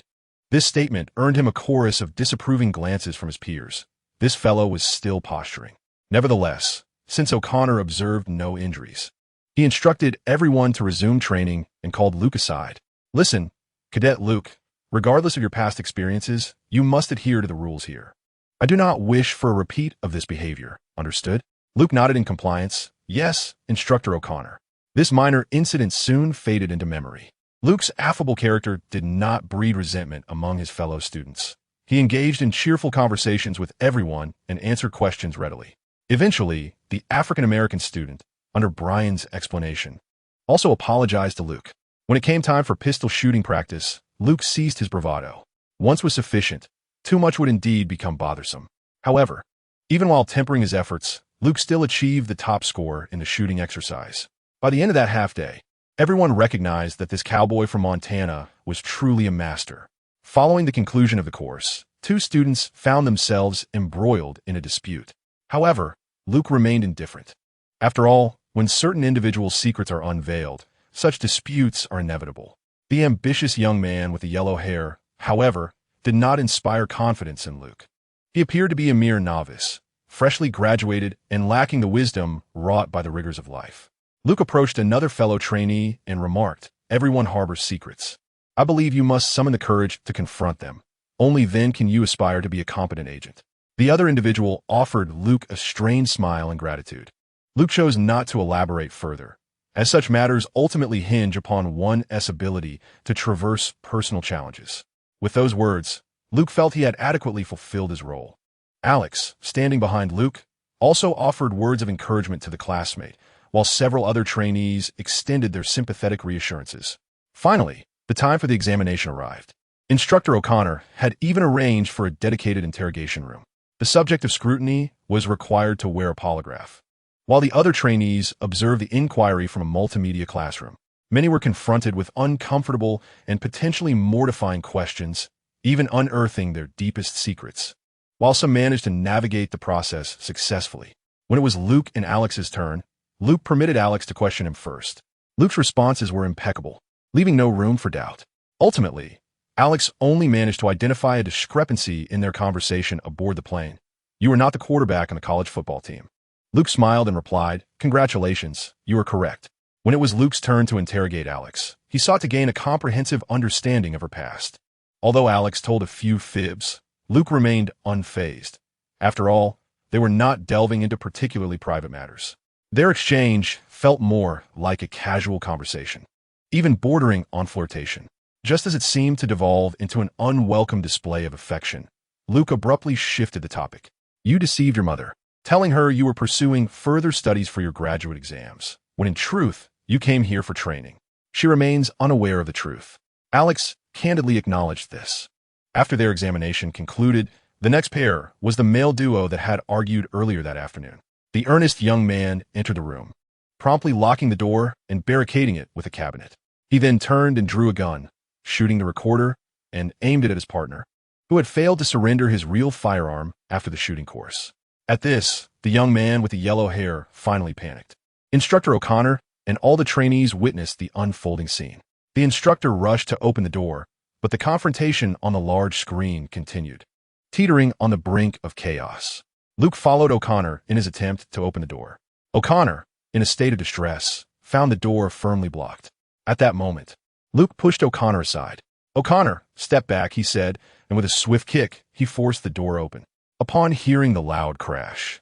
This statement earned him a chorus of disapproving glances from his peers. This fellow was still posturing. Nevertheless, since O'Connor observed no injuries, he instructed everyone to resume training and called Luke aside. Listen, Cadet Luke, regardless of your past experiences, you must adhere to the rules here. I do not wish for a repeat of this behavior. Understood? Luke nodded in compliance. Yes, Instructor O'Connor. This minor incident soon faded into memory. Luke's affable character did not breed resentment among his fellow students. He engaged in cheerful conversations with everyone and answered questions readily. Eventually, the African-American student, under Brian's explanation, also apologized to Luke. When it came time for pistol shooting practice, Luke ceased his bravado. Once was sufficient. Too much would indeed become bothersome. However, even while tempering his efforts, Luke still achieved the top score in the shooting exercise. By the end of that half-day, everyone recognized that this cowboy from Montana was truly a master. Following the conclusion of the course, two students found themselves embroiled in a dispute. However, Luke remained indifferent. After all, when certain individuals' secrets are unveiled, such disputes are inevitable. The ambitious young man with the yellow hair, however, did not inspire confidence in Luke. He appeared to be a mere novice, freshly graduated and lacking the wisdom wrought by the rigors of life. Luke approached another fellow trainee and remarked, Everyone harbors secrets. I believe you must summon the courage to confront them. Only then can you aspire to be a competent agent. The other individual offered Luke a strained smile and gratitude. Luke chose not to elaborate further, as such matters ultimately hinge upon one's ability to traverse personal challenges. With those words, Luke felt he had adequately fulfilled his role. Alex, standing behind Luke, also offered words of encouragement to the classmate, while several other trainees extended their sympathetic reassurances. Finally, the time for the examination arrived. Instructor O'Connor had even arranged for a dedicated interrogation room. The subject of scrutiny was required to wear a polygraph, while the other trainees observed the inquiry from a multimedia classroom. Many were confronted with uncomfortable and potentially mortifying questions, even unearthing their deepest secrets. While some managed to navigate the process successfully. When it was Luke and Alex's turn, Luke permitted Alex to question him first. Luke's responses were impeccable, leaving no room for doubt. Ultimately, Alex only managed to identify a discrepancy in their conversation aboard the plane. "You are not the quarterback on the college football team." Luke smiled and replied, "Congratulations, you are correct." When it was Luke's turn to interrogate Alex, he sought to gain a comprehensive understanding of her past. Although Alex told a few fibs, Luke remained unfazed. After all, they were not delving into particularly private matters. Their exchange felt more like a casual conversation, even bordering on flirtation. Just as it seemed to devolve into an unwelcome display of affection, Luke abruptly shifted the topic. "You deceived your mother, telling her you were pursuing further studies for your graduate exams, when in truth, you came here for training. She remains unaware of the truth." Alex candidly acknowledged this. After their examination concluded, the next pair was the male duo that had argued earlier that afternoon. The earnest young man entered the room, promptly locking the door and barricading it with a cabinet. He then turned and drew a gun, shooting the recorder, and aimed it at his partner, who had failed to surrender his real firearm after the shooting course. At this, the young man with the yellow hair finally panicked. Instructor O'Connor and all the trainees witnessed the unfolding scene. The instructor rushed to open the door, but the confrontation on the large screen continued, teetering on the brink of chaos. Luke followed O'Connor in his attempt to open the door. O'Connor, in a state of distress, found the door firmly blocked. At that moment, Luke pushed O'Connor aside. "O'Connor, step back," he said, and with a swift kick, he forced the door open. Upon hearing the loud crash,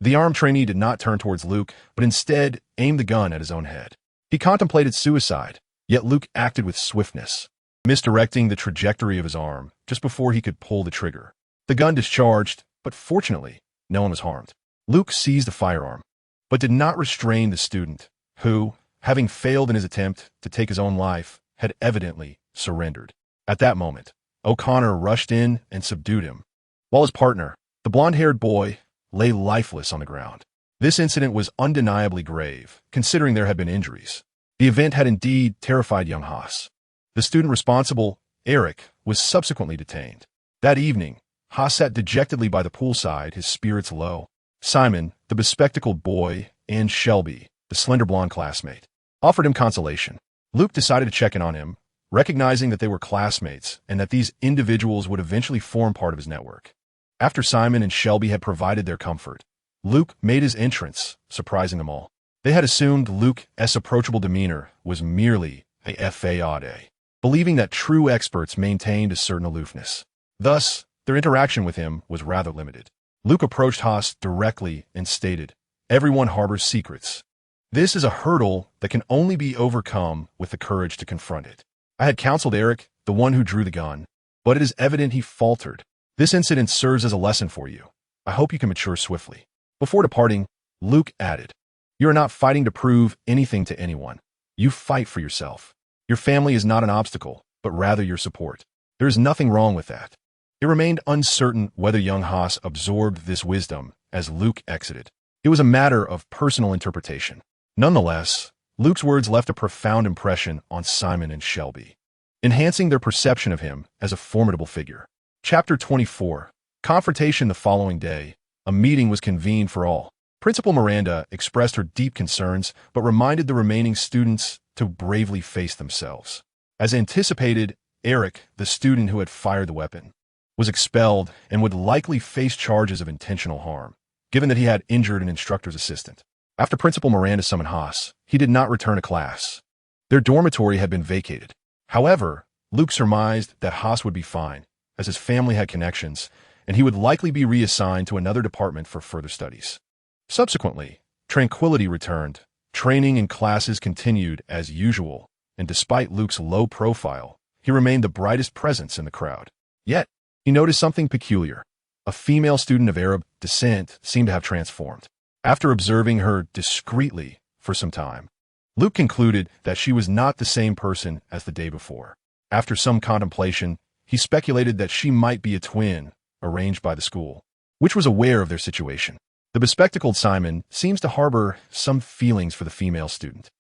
the armed trainee did not turn towards Luke, but instead aimed the gun at his own head. He contemplated suicide, yet Luke acted with swiftness, misdirecting the trajectory of his arm just before he could pull the trigger. The gun discharged, but fortunately, no one was harmed. Luke seized the firearm, but did not restrain the student, who, having failed in his attempt to take his own life, had evidently surrendered. At that moment, O'Connor rushed in and subdued him, while his partner, the blonde-haired boy, lay lifeless on the ground. This incident was undeniably grave, considering there had been injuries. The event had indeed terrified young Haas. The student responsible, Eric, was subsequently detained. That evening, Haas sat dejectedly by the poolside, his spirits low. Simon, the bespectacled boy, and Shelby, the slender blonde classmate, offered him consolation. Luke decided to check in on him, recognizing that they were classmates and that these individuals would eventually form part of his network. After Simon and Shelby had provided their comfort, Luke made his entrance, surprising them all. They had assumed Luke's approachable demeanor was merely a facade, believing that true experts maintained a certain aloofness. Thus, their interaction with him was rather limited. Luke approached Haas directly and stated, "Everyone harbors secrets. This is a hurdle that can only be overcome with the courage to confront it. I had counseled Eric, the one who drew the gun, but it is evident he faltered. This incident serves as a lesson for you. I hope you can mature swiftly." Before departing, Luke added, "You are not fighting to prove anything to anyone. You fight for yourself. Your family is not an obstacle, but rather your support. There is nothing wrong with that." It remained uncertain whether young Haas absorbed this wisdom as Luke exited. It was a matter of personal interpretation. Nonetheless, Luke's words left a profound impression on Simon and Shelby, enhancing their perception of him as a formidable figure. Chapter 24. Confrontation. The following day, a meeting was convened for all. Principal Miranda expressed her deep concerns, but reminded the remaining students to bravely face themselves. As anticipated, Eric, the student who had fired the weapon, was expelled and would likely face charges of intentional harm, given that he had injured an instructor's assistant. After Principal Miranda summoned Haas, he did not return to class. Their dormitory had been vacated. However, Luke surmised that Haas would be fine, as his family had connections, and he would likely be reassigned to another department for further studies. Subsequently, tranquility returned. Training and classes continued as usual, and despite Luke's low profile, he remained the brightest presence in the crowd. Yet, he noticed something peculiar. A female student of Arab descent seemed to have transformed. After observing her discreetly for some time, Luke concluded that she was not the same person as the day before. After some contemplation, he speculated that she might be a twin arranged by the school, which was aware of their situation. The bespectacled Simon seems to harbor some feelings for the female student.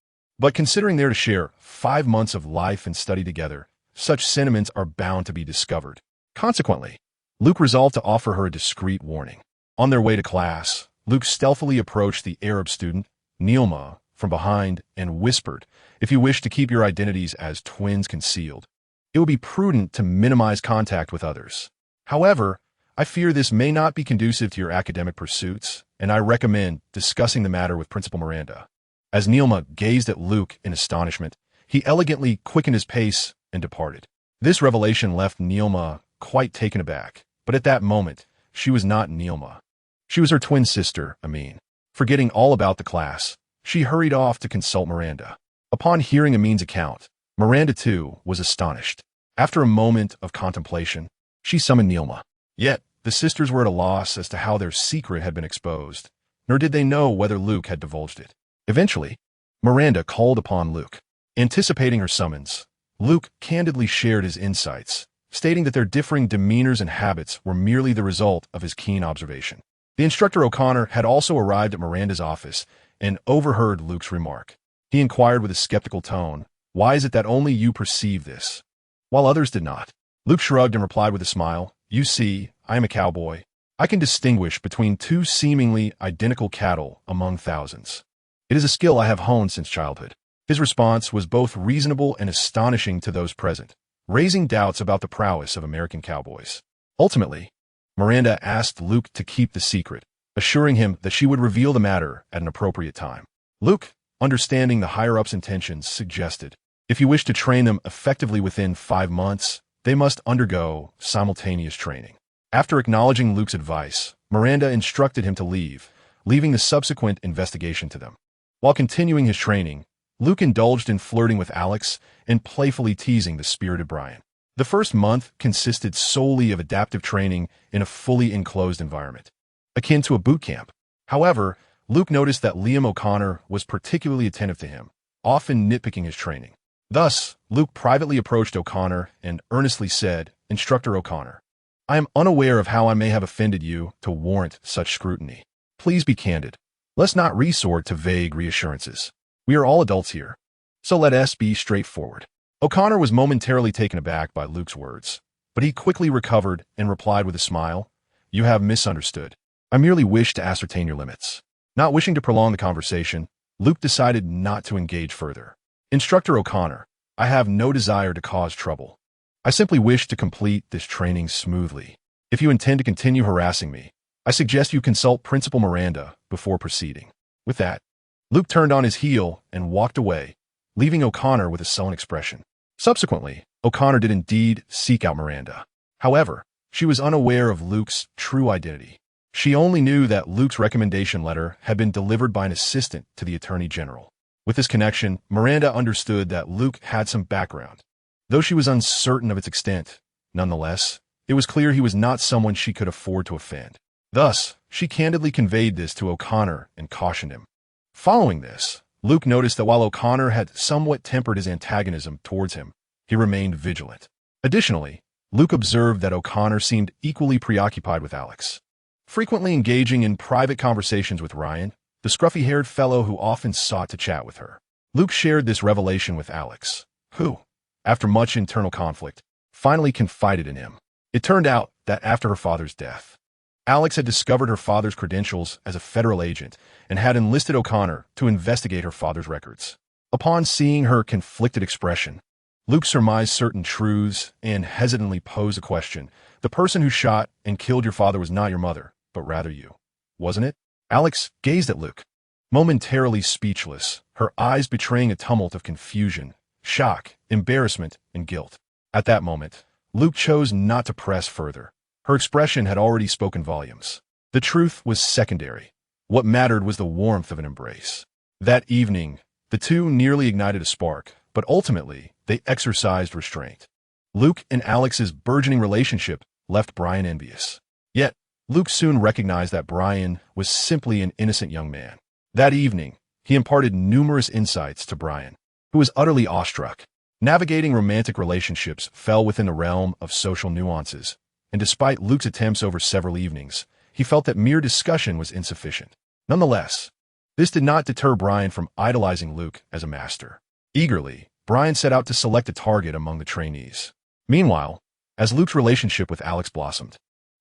But considering they're to share 5 months of life and study together, such sentiments are bound to be discovered. Consequently, Luke resolved to offer her a discreet warning. On their way to class, Luke stealthily approached the Arab student, Neelma, from behind and whispered, "If you wish to keep your identities as twins concealed, it would be prudent to minimize contact with others. However, I fear this may not be conducive to your academic pursuits, and I recommend discussing the matter with Principal Miranda." As Neelma gazed at Luke in astonishment, he elegantly quickened his pace and departed. This revelation left Neelma quite taken aback, but at that moment, she was not Neelma. She was her twin sister, Amin. Forgetting all about the class, she hurried off to consult Miranda. Upon hearing Amin's account, Miranda too was astonished. After a moment of contemplation, she summoned Neelma. Yet, the sisters were at a loss as to how their secret had been exposed, nor did they know whether Luke had divulged it. Eventually, Miranda called upon Luke. Anticipating her summons, Luke candidly shared his insights, stating that their differing demeanors and habits were merely the result of his keen observation. The instructor O'Connor had also arrived at Miranda's office and overheard Luke's remark. He inquired with a skeptical tone, "Why is it that only you perceive this, while others did not?" Luke shrugged and replied with a smile, "You see, I am a cowboy. I can distinguish between two seemingly identical cattle among thousands. It is a skill I have honed since childhood." His response was both reasonable and astonishing to those present, raising doubts about the prowess of American cowboys. Ultimately, Miranda asked Luke to keep the secret, assuring him that she would reveal the matter at an appropriate time. Luke, understanding the higher-up's intentions, suggested, "If you wish to train them effectively within 5 months, they must undergo simultaneous training." After acknowledging Luke's advice, Miranda instructed him to leave, leaving the subsequent investigation to them. While continuing his training, Luke indulged in flirting with Alex and playfully teasing the spirited Brian. The first month consisted solely of adaptive training in a fully enclosed environment, akin to a boot camp. However, Luke noticed that Liam O'Connor was particularly attentive to him, often nitpicking his training. Thus, Luke privately approached O'Connor and earnestly said, "Instructor O'Connor, I am unaware of how I may have offended you to warrant such scrutiny. Please be candid. Let's not resort to vague reassurances. We are all adults here, so let us be straightforward." O'Connor was momentarily taken aback by Luke's words, but he quickly recovered and replied with a smile, "You have misunderstood. I merely wish to ascertain your limits." Not wishing to prolong the conversation, Luke decided not to engage further. "Instructor O'Connor, I have no desire to cause trouble. I simply wish to complete this training smoothly. If you intend to continue harassing me, I suggest you consult Principal Miranda before proceeding." With that, Luke turned on his heel and walked away, leaving O'Connor with a sullen expression. Subsequently, O'Connor did indeed seek out Miranda. However, she was unaware of Luke's true identity. She only knew that Luke's recommendation letter had been delivered by an assistant to the Attorney General. With this connection, Miranda understood that Luke had some background. Though she was uncertain of its extent, nonetheless, it was clear he was not someone she could afford to offend. Thus, she candidly conveyed this to O'Connor and cautioned him. Following this, Luke noticed that while O'Connor had somewhat tempered his antagonism towards him, he remained vigilant. Additionally, Luke observed that O'Connor seemed equally preoccupied with Alex, frequently engaging in private conversations with Ryan, the scruffy-haired fellow who often sought to chat with her. Luke shared this revelation with Alex, who, after much internal conflict, finally confided in him. It turned out that after her father's death, Alex had discovered her father's credentials as a federal agent and had enlisted O'Connor to investigate her father's records. Upon seeing her conflicted expression, Luke surmised certain truths and hesitantly posed a question. "The person who shot and killed your father was not your mother, but rather you, wasn't it?" Alex gazed at Luke, momentarily speechless, her eyes betraying a tumult of confusion, shock, embarrassment, and guilt. At that moment, Luke chose not to press further. Her expression had already spoken volumes. The truth was secondary. What mattered was the warmth of an embrace. That evening, the two nearly ignited a spark, but ultimately, they exercised restraint. Luke and Alex's burgeoning relationship left Brian envious. Yet, Luke soon recognized that Brian was simply an innocent young man. That evening, he imparted numerous insights to Brian, who was utterly awestruck. Navigating romantic relationships fell within the realm of social nuances, and despite Luke's attempts over several evenings, he felt that mere discussion was insufficient. Nonetheless, This did not deter Brian from idolizing Luke as a master. Eagerly, Brian set out to select a target among the trainees. Meanwhile, as Luke's relationship with Alex blossomed,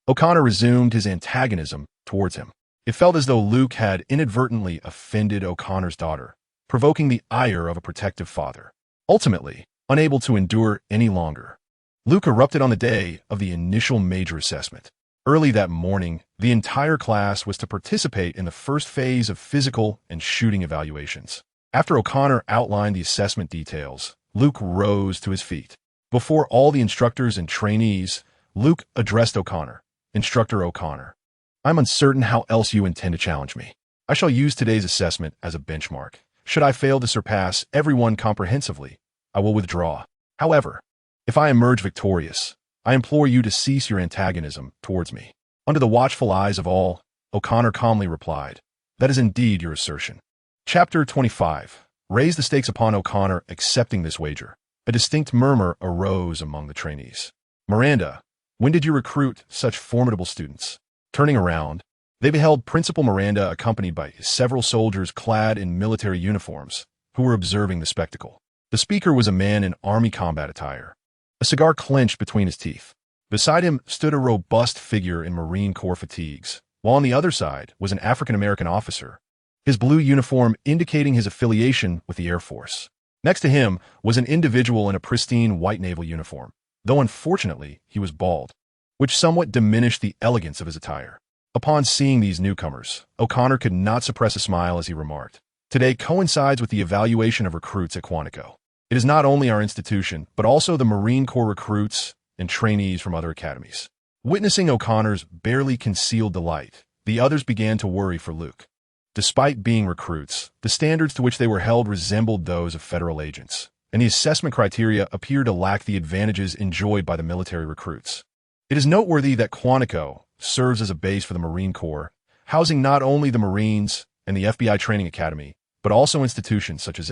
O'Connor resumed his antagonism towards him. It felt as though Luke had inadvertently offended O'Connor's daughter, provoking the ire of a protective father. Ultimately, unable to endure any longer, Luke erupted on the day of the initial major assessment. Early that morning, the entire class was to participate in the first phase of physical and shooting evaluations. After O'Connor outlined the assessment details, Luke rose to his feet. Before all the instructors and trainees, Luke addressed O'Connor. Instructor O'Connor, I'm uncertain how else you intend to challenge me. I shall use today's assessment as a benchmark. Should I fail to surpass everyone comprehensively, I will withdraw. However, if I emerge victorious, I implore you to cease your antagonism towards me. Under the watchful eyes of all, O'Connor calmly replied, That is indeed your assertion. Chapter 25. Raise the stakes upon O'Connor accepting this wager. A distinct murmur arose among the trainees. Miranda, when did you recruit such formidable students? Turning around, they beheld Principal Miranda accompanied by several soldiers clad in military uniforms, who were observing the spectacle. The speaker was a man in army combat attire, a cigar clenched between his teeth. Beside him stood a robust figure in Marine Corps fatigues, while on the other side was an African-American officer, his blue uniform indicating his affiliation with the Air Force. Next to him was an individual in a pristine white naval uniform, though unfortunately he was bald, which somewhat diminished the elegance of his attire. Upon seeing these newcomers, O'Connor could not suppress a smile as he remarked, Today coincides with the evaluation of recruits at Quantico. It is not only our institution, but also the Marine Corps recruits and trainees from other academies. Witnessing O'Connor's barely concealed delight, the others began to worry for Luke. Despite being recruits, the standards to which they were held resembled those of federal agents, and the assessment criteria appeared to lack the advantages enjoyed by the military recruits. It is noteworthy that Quantico serves as a base for the Marine Corps, housing not only the Marines and the FBI Training Academy, but also institutions such as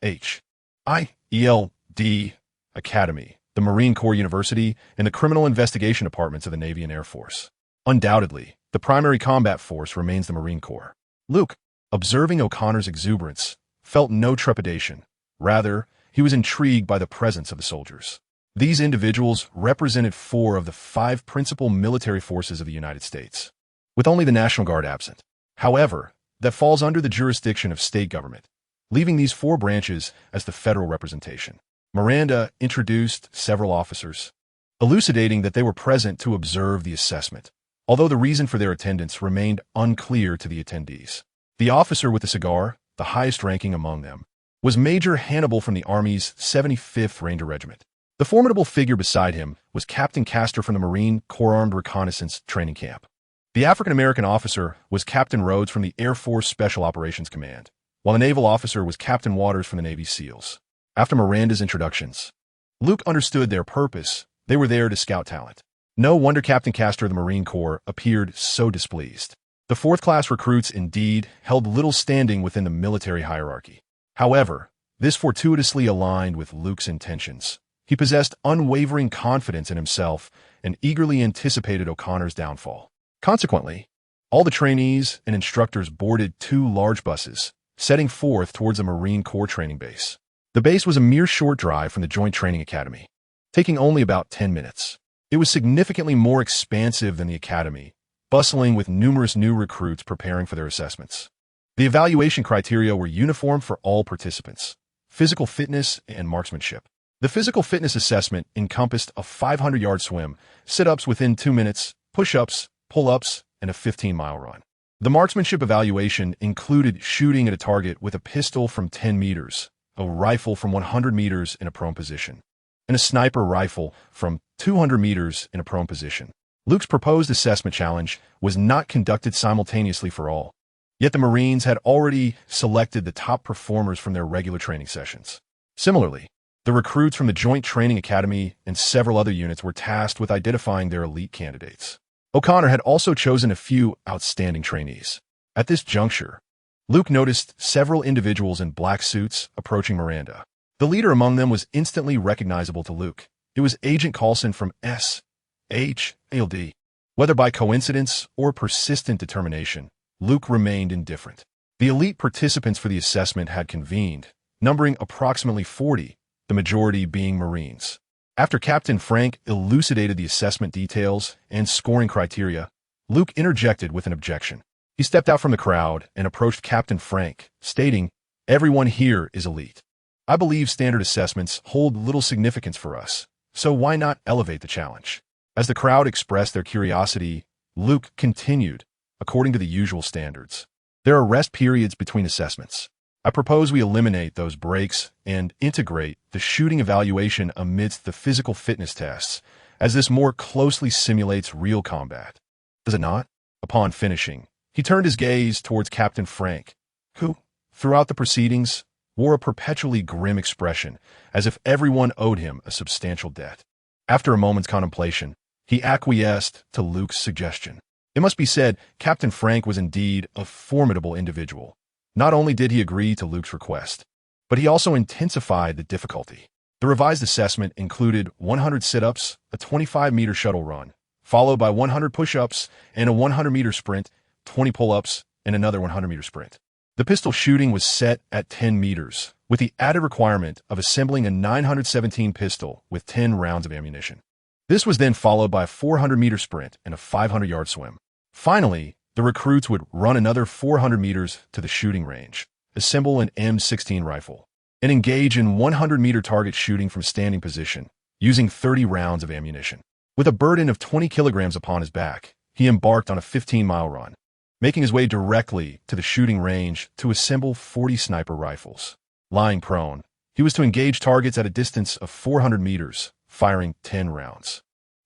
SHIELD Academy, the Marine Corps University, and the Criminal Investigation Departments of the Navy and Air Force. Undoubtedly, the primary combat force remains the Marine Corps. Luke, observing O'Connor's exuberance, felt no trepidation. Rather, he was intrigued by the presence of the soldiers. These individuals represented 4 of the 5 principal military forces of the United States, with only the National Guard absent. However, that falls under the jurisdiction of state government, leaving these 4 branches as the federal representation. Miranda introduced several officers, elucidating that they were present to observe the assessment, although the reason for their attendance remained unclear to the attendees. The officer with the cigar, the highest ranking among them, was Major Hannibal from the Army's 75th Ranger Regiment. The formidable figure beside him was Captain Castor from the Marine Corps Armed Reconnaissance Training Camp. The African-American officer was Captain Rhodes from the Air Force Special Operations Command, while the naval officer was Captain Waters from the Navy SEALs. After Miranda's introductions, Luke understood their purpose. They were there to scout talent. No wonder Captain Castor of the Marine Corps appeared so displeased. The 4th-class recruits, indeed, held little standing within the military hierarchy. However, this fortuitously aligned with Luke's intentions. He possessed unwavering confidence in himself and eagerly anticipated O'Connor's downfall. Consequently, all the trainees and instructors boarded 2 large buses, setting forth towards the Marine Corps training base. The base was a mere short drive from the Joint Training Academy, taking only about 10 minutes. It was significantly more expansive than the academy, bustling with numerous new recruits preparing for their assessments. The evaluation criteria were uniform for all participants: physical fitness and marksmanship. The physical fitness assessment encompassed a 500-yard swim, sit-ups within 2 minutes, push-ups, pull-ups, and a 15-mile run. The marksmanship evaluation included shooting at a target with a pistol from 10 meters, a rifle from 100 meters in a prone position, and a sniper rifle from 200 meters in a prone position. Luke's proposed assessment challenge was not conducted simultaneously for all, yet the Marines had already selected the top performers from their regular training sessions. Similarly, the recruits from the Joint Training Academy and several other units were tasked with identifying their elite candidates. O'Connor had also chosen a few outstanding trainees. At this juncture, Luke noticed several individuals in black suits approaching Miranda. The leader among them was instantly recognizable to Luke. It was Agent Coulson from SHIELD. Whether by coincidence or persistent determination, Luke remained indifferent. The elite participants for the assessment had convened, numbering approximately 40, the majority being Marines. After Captain Frank elucidated the assessment details and scoring criteria, Luke interjected with an objection. He stepped out from the crowd and approached Captain Frank, stating, "Everyone here is elite. I believe standard assessments hold little significance for us, so why not elevate the challenge?" As the crowd expressed their curiosity, Luke continued, according to the usual standards. There are rest periods between assessments. I propose we eliminate those breaks and integrate the shooting evaluation amidst the physical fitness tests, as this more closely simulates real combat. Does it not? Upon finishing, he turned his gaze towards Captain Frank, who, throughout the proceedings, wore a perpetually grim expression, as if everyone owed him a substantial debt. After a moment's contemplation, he acquiesced to Luke's suggestion. It must be said, Captain Frank was indeed a formidable individual. Not only did he agree to Luke's request, but he also intensified the difficulty. The revised assessment included 100 sit-ups, a 25-meter shuttle run, followed by 100 push-ups and a 100-meter sprint, 20 pull-ups, and another 100-meter sprint. The pistol shooting was set at 10 meters, with the added requirement of assembling a 917 pistol with 10 rounds of ammunition. This was then followed by a 400-meter sprint and a 500-yard swim. Finally, the recruits would run another 400 meters to the shooting range, assemble an M16 rifle, and engage in 100-meter target shooting from standing position, using 30 rounds of ammunition. With a burden of 20 kilograms upon his back, he embarked on a 15-mile run, making his way directly to the shooting range to assemble 40 sniper rifles. Lying prone, he was to engage targets at a distance of 400 meters, firing 10 rounds.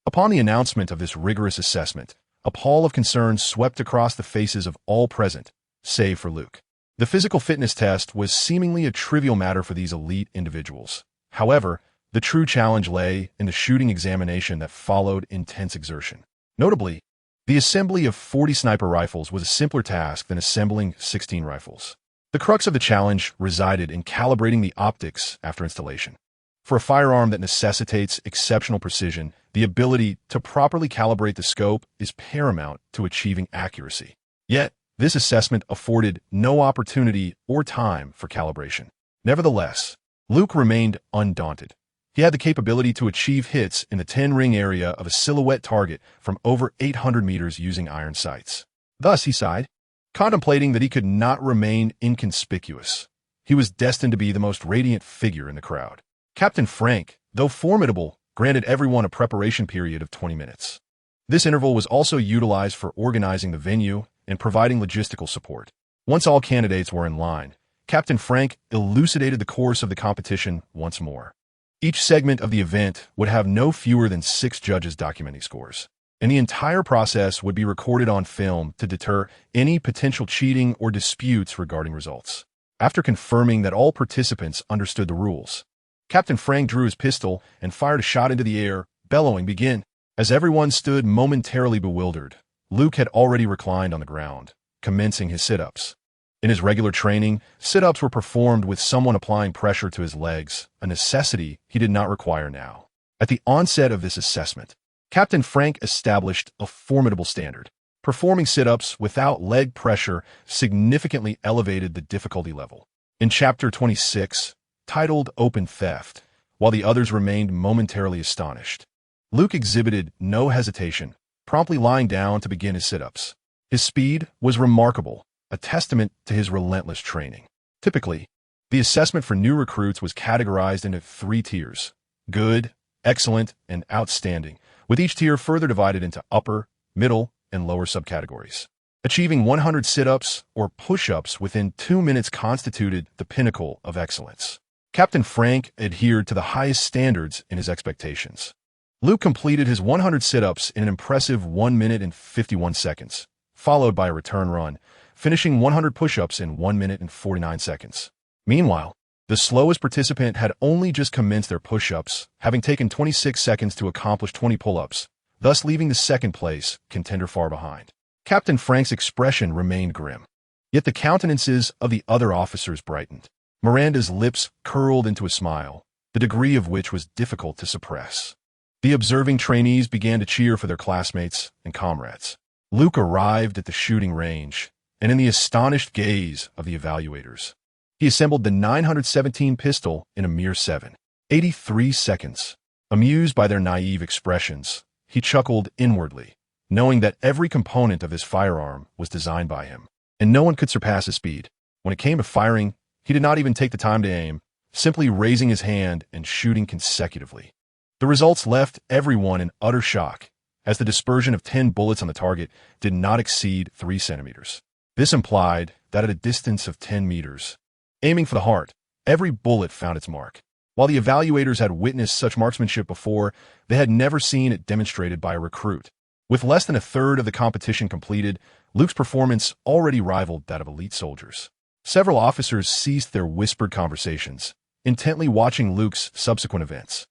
Upon the announcement of this rigorous assessment, a pall of concern swept across the faces of all present, save for Luke. The physical fitness test was seemingly a trivial matter for these elite individuals. However, the true challenge lay in the shooting examination that followed intense exertion. Notably, the assembly of 40 sniper rifles was a simpler task than assembling 16 rifles. The crux of the challenge resided in calibrating the optics after installation. For a firearm that necessitates exceptional precision, the ability to properly calibrate the scope is paramount to achieving accuracy. Yet, this assessment afforded no opportunity or time for calibration. Nevertheless, Luke remained undaunted. He had the capability to achieve hits in the 10-ring area of a silhouette target from over 800 meters using iron sights. Thus, he sighed, contemplating that he could not remain inconspicuous. He was destined to be the most radiant figure in the crowd. Captain Frank, though formidable, granted everyone a preparation period of 20 minutes. This interval was also utilized for organizing the venue and providing logistical support. Once all candidates were in line, Captain Frank elucidated the course of the competition once more. Each segment of the event would have no fewer than 6 judges documenting scores, and the entire process would be recorded on film to deter any potential cheating or disputes regarding results. After confirming that all participants understood the rules, Captain Frank drew his pistol and fired a shot into the air, bellowing, "Begin!" As everyone stood momentarily bewildered, Luke had already reclined on the ground, commencing his sit-ups. In his regular training, sit-ups were performed with someone applying pressure to his legs, a necessity he did not require now. At the onset of this assessment, Captain Frank established a formidable standard. Performing sit-ups without leg pressure significantly elevated the difficulty level. In Chapter 26, titled Open Theft, while the others remained momentarily astonished, Luke exhibited no hesitation, promptly lying down to begin his sit-ups. His speed was remarkable, a testament to his relentless training. Typically, the assessment for new recruits was categorized into 3 tiers: good, excellent, and outstanding, with each tier further divided into upper, middle, and lower subcategories. Achieving 100 sit-ups or push-ups within 2 minutes constituted the pinnacle of excellence. Captain Frank adhered to the highest standards in his expectations. Luke completed his 100 sit-ups in an impressive 1 minute and 51 seconds, followed by a return run, finishing 100 push-ups in 1 minute and 49 seconds. Meanwhile, the slowest participant had only just commenced their push-ups, having taken 26 seconds to accomplish 20 pull-ups, thus leaving the second-place contender far behind. Captain Frank's expression remained grim, yet the countenances of the other officers brightened. Miranda's lips curled into a smile, the degree of which was difficult to suppress. The observing trainees began to cheer for their classmates and comrades. Luke arrived at the shooting range, and in the astonished gaze of the evaluators. He assembled the 917 pistol in a mere 7.83 seconds. Amused by their naive expressions, he chuckled inwardly, knowing that every component of his firearm was designed by him, and no one could surpass his speed. When it came to firing, he did not even take the time to aim, simply raising his hand and shooting consecutively. The results left everyone in utter shock, as the dispersion of 10 bullets on the target did not exceed 3 centimeters. This implied that at a distance of 10 meters, aiming for the heart, every bullet found its mark. While the evaluators had witnessed such marksmanship before, they had never seen it demonstrated by a recruit. With less than a third of the competition completed, Luke's performance already rivaled that of elite soldiers. Several officers ceased their whispered conversations, intently watching Luke's subsequent events.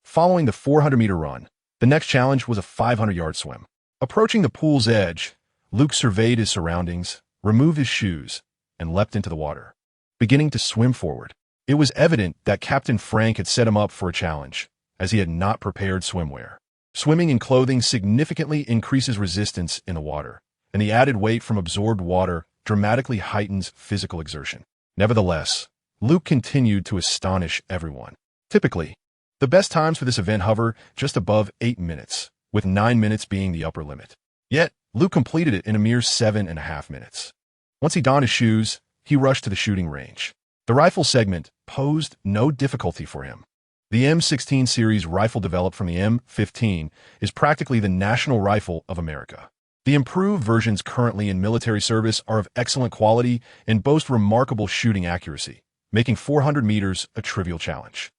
Following the 400-meter run, the next challenge was a 500-yard swim. Approaching the pool's edge, Luke surveyed his surroundings, removed his shoes, and leapt into the water. Beginning to swim forward, it was evident that Captain Frank had set him up for a challenge, as he had not prepared swimwear. Swimming in clothing significantly increases resistance in the water, and the added weight from absorbed water dramatically heightens physical exertion. Nevertheless, Luke continued to astonish everyone. Typically, the best times for this event hover just above 8 minutes, with 9 minutes being the upper limit. Yet, Luke completed it in a mere 7.5 minutes. Once he donned his shoes, he rushed to the shooting range. The rifle segment posed no difficulty for him. The M16 series rifle developed from the M15 is practically the national rifle of America. The improved versions currently in military service are of excellent quality and boast remarkable shooting accuracy, making 400 meters a trivial challenge.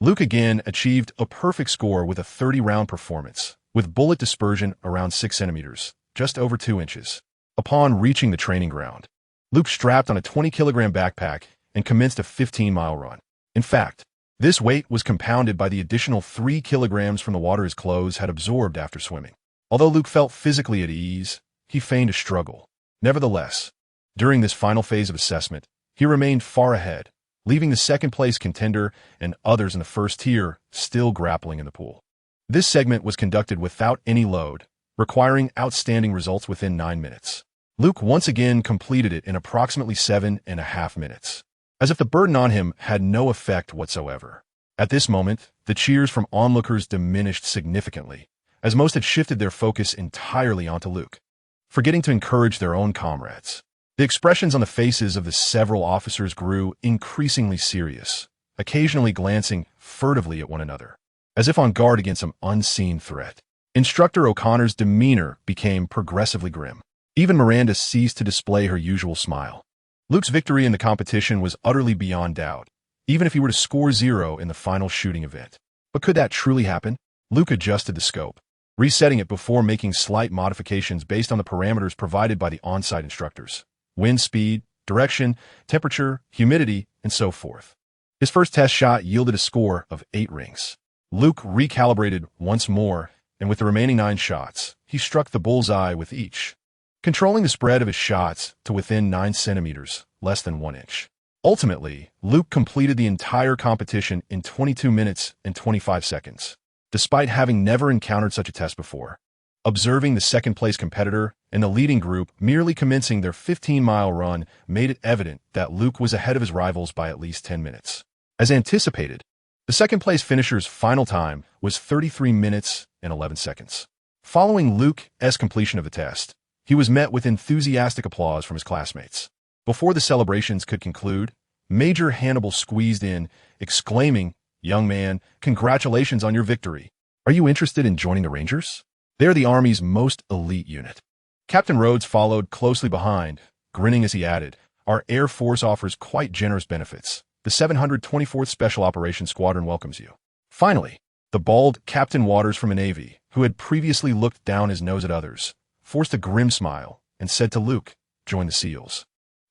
Luke again achieved a perfect score with a 30-round performance, with bullet dispersion around 6 centimeters, just over 2 inches. Upon reaching the training ground, Luke strapped on a 20-kilogram backpack and commenced a 15-mile run. In fact, this weight was compounded by the additional 3 kilograms from the water his clothes had absorbed after swimming. Although Luke felt physically at ease, he feigned a struggle. Nevertheless, during this final phase of assessment, he remained far ahead, leaving the second-place contender and others in the first tier still grappling in the pool. This segment was conducted without any load, requiring outstanding results within 9 minutes. Luke once again completed it in approximately 7.5 minutes, as if the burden on him had no effect whatsoever. At this moment, the cheers from onlookers diminished significantly, as most had shifted their focus entirely onto Luke, forgetting to encourage their own comrades. The expressions on the faces of the several officers grew increasingly serious, occasionally glancing furtively at one another, as if on guard against some unseen threat. Instructor O'Connor's demeanor became progressively grim. Even Miranda ceased to display her usual smile. Luke's victory in the competition was utterly beyond doubt, even if he were to score 0 in the final shooting event. But could that truly happen? Luke adjusted the scope, resetting it before making slight modifications based on the parameters provided by the on-site instructors: wind speed, direction, temperature, humidity, and so forth. His first test shot yielded a score of 8 rings. Luke recalibrated once more, and with the remaining 9 shots, he struck the bullseye with each, controlling the spread of his shots to within 9 centimeters, less than 1 inch. Ultimately, Luke completed the entire competition in 22 minutes and 25 seconds, despite having never encountered such a test before. Observing the second-place competitor and the leading group merely commencing their 15-mile run made it evident that Luke was ahead of his rivals by at least 10 minutes. As anticipated, the second-place finisher's final time was 33 minutes and 11 seconds. Following Luke's completion of the test, he was met with enthusiastic applause from his classmates. Before the celebrations could conclude, Major Hannibal squeezed in, exclaiming, "Young man, congratulations on your victory. Are you interested in joining the Rangers? They're the Army's most elite unit." Captain Rhodes followed closely behind, grinning as he added, "Our Air Force offers quite generous benefits. The 724th Special Operations Squadron welcomes you." Finally, the bald Captain Waters from the Navy, who had previously looked down his nose at others, forced a grim smile and said to Luke, "Join the SEALs.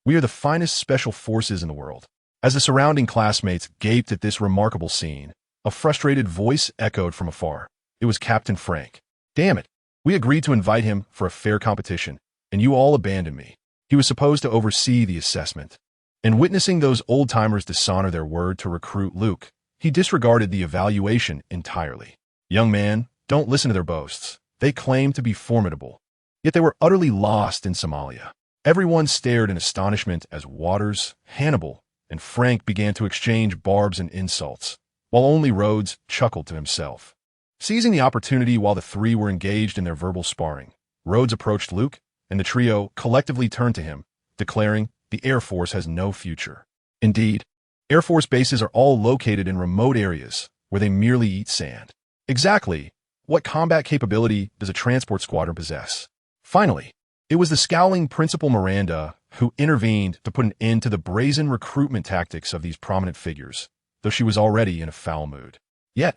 We are the finest special forces in the world." As the surrounding classmates gaped at this remarkable scene, a frustrated voice echoed from afar. It was Captain Frank. "Damn it. We agreed to invite him for a fair competition, and you all abandoned me." He was supposed to oversee the assessment, and witnessing those old-timers dishonor their word to recruit Luke, he disregarded the evaluation entirely. "Young man, don't listen to their boasts. They claim to be formidable, yet they were utterly lost in Somalia. Everyone stared in astonishment as Waters, Hannibal, and Frank began to exchange barbs and insults, while only Rhodes chuckled to himself. Seizing the opportunity while the three were engaged in their verbal sparring, Rhodes approached Luke, and the trio collectively turned to him, declaring, "The Air Force has no future." Indeed, Air Force bases are all located in remote areas where they merely eat sand. Exactly what combat capability does a transport squadron possess? Finally, it was the scowling Principal Miranda who intervened to put an end to the brazen recruitment tactics of these prominent figures, though she was already in a foul mood. Yet,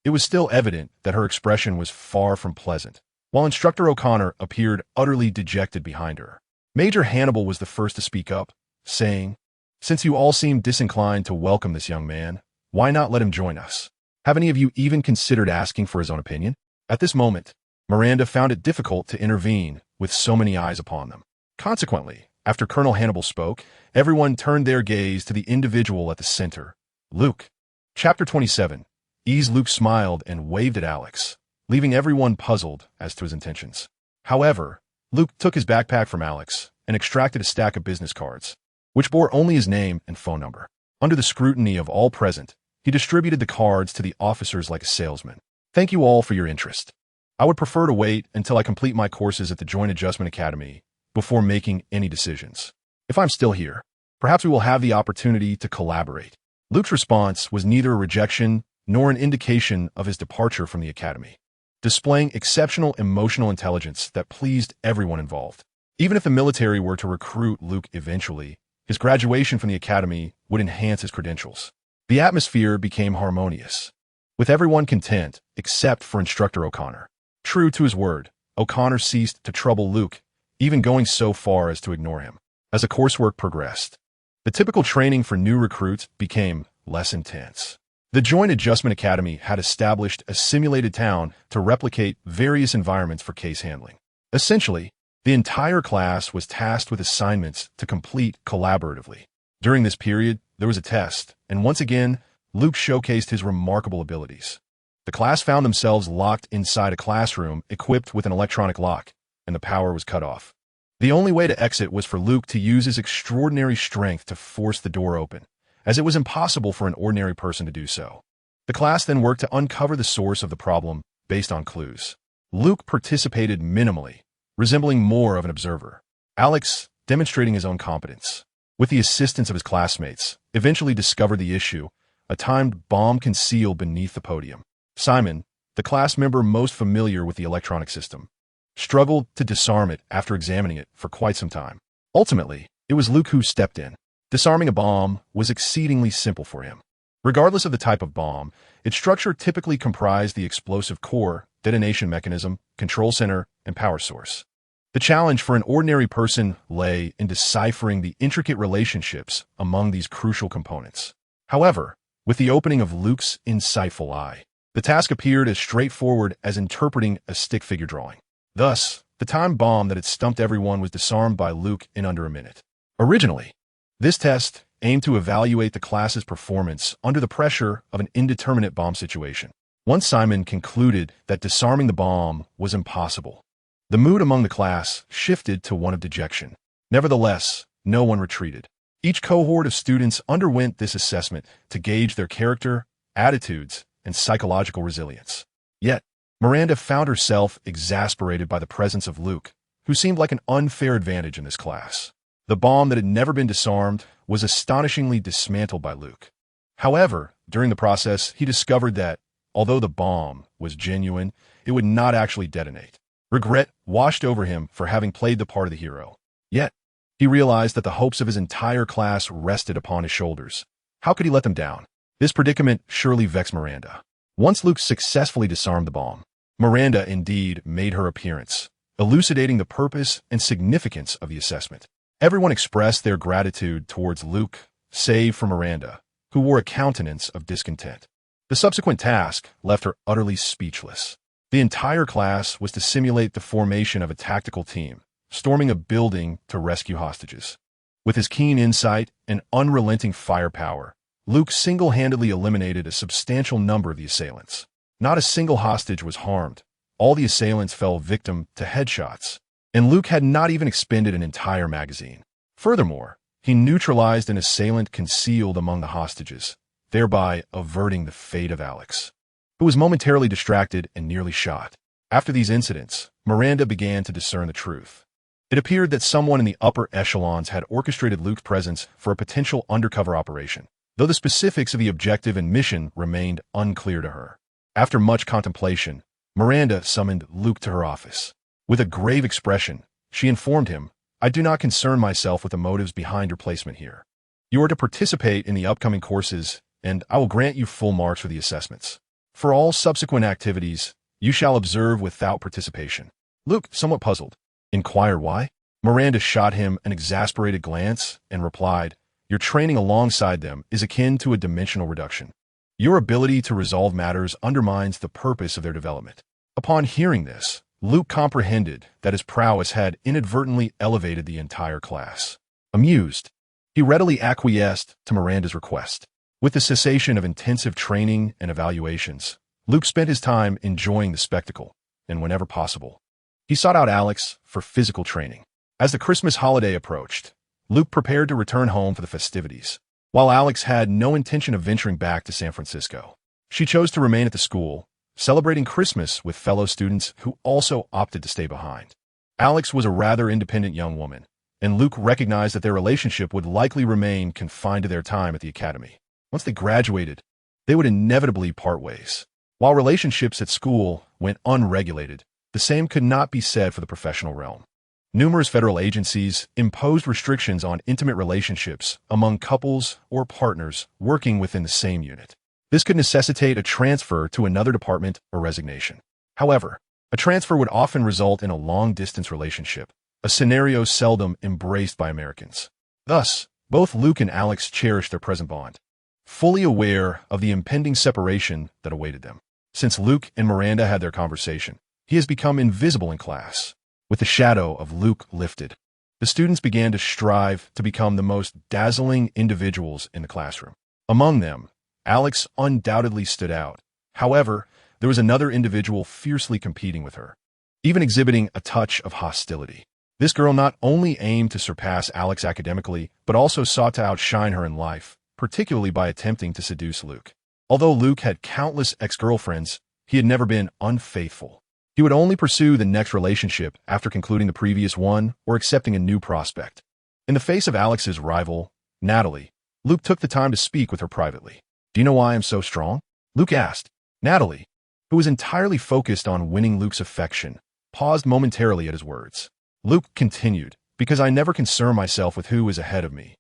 it was still evident that her expression was far from pleasant, while Instructor O'Connor appeared utterly dejected behind her. Major Hannibal was the first to speak up, saying, "Since you all seem disinclined to welcome this young man, why not let him join us? Have any of you even considered asking for his own opinion?" At this moment, Miranda found it difficult to intervene with so many eyes upon them. Consequently, after Colonel Hannibal spoke, everyone turned their gaze to the individual at the center, Luke. Chapter 27. Luke smiled and waved at Alex, leaving everyone puzzled as to his intentions. However, Luke took his backpack from Alex and extracted a stack of business cards, which bore only his name and phone number. Under the scrutiny of all present, he distributed the cards to the officers like a salesman. "Thank you all for your interest. I would prefer to wait until I complete my courses at the Joint Adjustment Academy before making any decisions. If I'm still here, perhaps we will have the opportunity to collaborate." Luke's response was neither a rejection nor an indication of his departure from the academy, displaying exceptional emotional intelligence that pleased everyone involved. Even if the military were to recruit Luke eventually, his graduation from the academy would enhance his credentials. The atmosphere became harmonious, with everyone content except for Instructor O'Connor. True to his word, O'Connor ceased to trouble Luke, even going so far as to ignore him. As the coursework progressed, the typical training for new recruits became less intense. The Joint Adjustment Academy had established a simulated town to replicate various environments for case handling. Essentially, the entire class was tasked with assignments to complete collaboratively. During this period, there was a test, and once again, Luke showcased his remarkable abilities. The class found themselves locked inside a classroom equipped with an electronic lock, and the power was cut off. The only way to exit was for Luke to use his extraordinary strength to force the door open, as it was impossible for an ordinary person to do so. The class then worked to uncover the source of the problem based on clues. Luke participated minimally, resembling more of an observer. Alex, demonstrating his own competence, with the assistance of his classmates, eventually discovered the issue, a timed bomb concealed beneath the podium. Simon, the class member most familiar with the electronic system, struggled to disarm it after examining it for quite some time. Ultimately, it was Luke who stepped in. Disarming a bomb was exceedingly simple for him. Regardless of the type of bomb, its structure typically comprised the explosive core, detonation mechanism, control center, and power source. The challenge for an ordinary person lay in deciphering the intricate relationships among these crucial components. However, with the opening of Luke's insightful eye, the task appeared as straightforward as interpreting a stick figure drawing. Thus, the time bomb that had stumped everyone was disarmed by Luke in under a minute. Originally, this test aimed to evaluate the class's performance under the pressure of an indeterminate bomb situation. Once Simon concluded that disarming the bomb was impossible, the mood among the class shifted to one of dejection. Nevertheless, no one retreated. Each cohort of students underwent this assessment to gauge their character, attitudes, and psychological resilience. Yet, Miranda found herself exasperated by the presence of Luke, who seemed like an unfair advantage in this class. The bomb that had never been disarmed was astonishingly dismantled by Luke. However, during the process, he discovered that, although the bomb was genuine, it would not actually detonate. Regret washed over him for having played the part of the hero. Yet, he realized that the hopes of his entire class rested upon his shoulders. How could he let them down? This predicament surely vexed Miranda. Once Luke successfully disarmed the bomb, Miranda indeed made her appearance, elucidating the purpose and significance of the assessment. Everyone expressed their gratitude towards Luke, save for Miranda, who wore a countenance of discontent. The subsequent task left her utterly speechless. The entire class was to simulate the formation of a tactical team, storming a building to rescue hostages. With his keen insight and unrelenting firepower, Luke single-handedly eliminated a substantial number of the assailants. Not a single hostage was harmed. All the assailants fell victim to headshots. and Luke had not even expended an entire magazine. Furthermore, he neutralized an assailant concealed among the hostages, thereby averting the fate of Alex, who was momentarily distracted and nearly shot. After these incidents, Miranda began to discern the truth. It appeared that someone in the upper echelons had orchestrated Luke's presence for a potential undercover operation, though the specifics of the objective and mission remained unclear to her. After much contemplation, Miranda summoned Luke to her office. With a grave expression, she informed him, "I do not concern myself with the motives behind your placement here. You are to participate in the upcoming courses, and I will grant you full marks for the assessments. For all subsequent activities, you shall observe without participation." Luke, somewhat puzzled, inquired why. Miranda shot him an exasperated glance and replied, "Your training alongside them is akin to a dimensional reduction. Your ability to resolve matters undermines the purpose of their development." Upon hearing this, Luke comprehended that his prowess had inadvertently elevated the entire class. Amused, he readily acquiesced to Miranda's request. With the cessation of intensive training and evaluations, Luke spent his time enjoying the spectacle, and whenever possible, he sought out Alex for physical training. As the Christmas holiday approached, Luke prepared to return home for the festivities, while Alex had no intention of venturing back to San Francisco. She chose to remain at the school, celebrating Christmas with fellow students who also opted to stay behind. Alex was a rather independent young woman, and Luke recognized that their relationship would likely remain confined to their time at the academy. Once they graduated, they would inevitably part ways. While relationships at school went unregulated, the same could not be said for the professional realm. Numerous federal agencies imposed restrictions on intimate relationships among couples or partners working within the same unit. This could necessitate a transfer to another department or resignation. However, a transfer would often result in a long-distance relationship, a scenario seldom embraced by Americans. Thus, both Luke and Alex cherished their present bond, fully aware of the impending separation that awaited them. Since Luke and Miranda had their conversation, he has become invisible in class. With the shadow of Luke lifted, the students began to strive to become the most dazzling individuals in the classroom. Among them, Alex undoubtedly stood out. However, there was another individual fiercely competing with her, even exhibiting a touch of hostility. This girl not only aimed to surpass Alex academically, but also sought to outshine her in life, particularly by attempting to seduce Luke. Although Luke had countless ex-girlfriends, he had never been unfaithful. He would only pursue the next relationship after concluding the previous one or accepting a new prospect. In the face of Alex's rival, Natalie, Luke took the time to speak with her privately. "Do you know why I'm so strong?" Luke asked. Natalie, who was entirely focused on winning Luke's affection, paused momentarily at his words. Luke continued, "Because I never concern myself with who is ahead of me.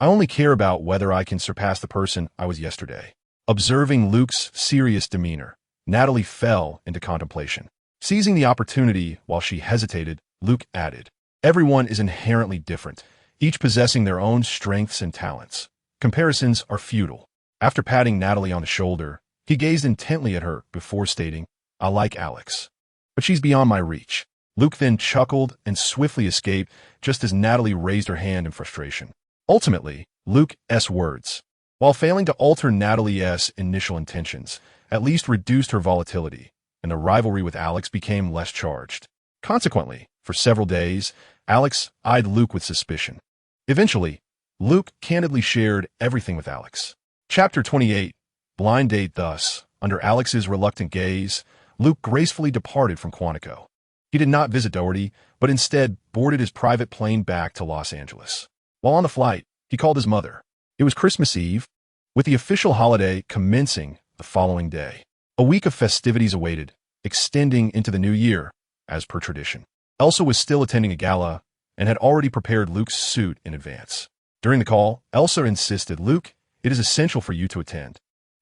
I only care about whether I can surpass the person I was yesterday." Observing Luke's serious demeanor, Natalie fell into contemplation. Seizing the opportunity while she hesitated, Luke added, "Everyone is inherently different, each possessing their own strengths and talents. Comparisons are futile." After patting Natalie on the shoulder, he gazed intently at her before stating, "I like Alex, but she's beyond my reach." Luke then chuckled and swiftly escaped just as Natalie raised her hand in frustration. Ultimately, Luke's words, while failing to alter Natalie's initial intentions, at least reduced her volatility, and the rivalry with Alex became less charged. Consequently, for several days, Alex eyed Luke with suspicion. Eventually, Luke candidly shared everything with Alex. Chapter 28, Blind Date. Thus, under Alex's reluctant gaze, Luke gracefully departed from Quantico. He did not visit Doherty, but instead boarded his private plane back to Los Angeles. While on the flight, he called his mother. It was Christmas Eve, with the official holiday commencing the following day. A week of festivities awaited, extending into the new year, as per tradition. Elsa was still attending a gala and had already prepared Luke's suit in advance. During the call, Elsa insisted, "Luke, it is essential for you to attend.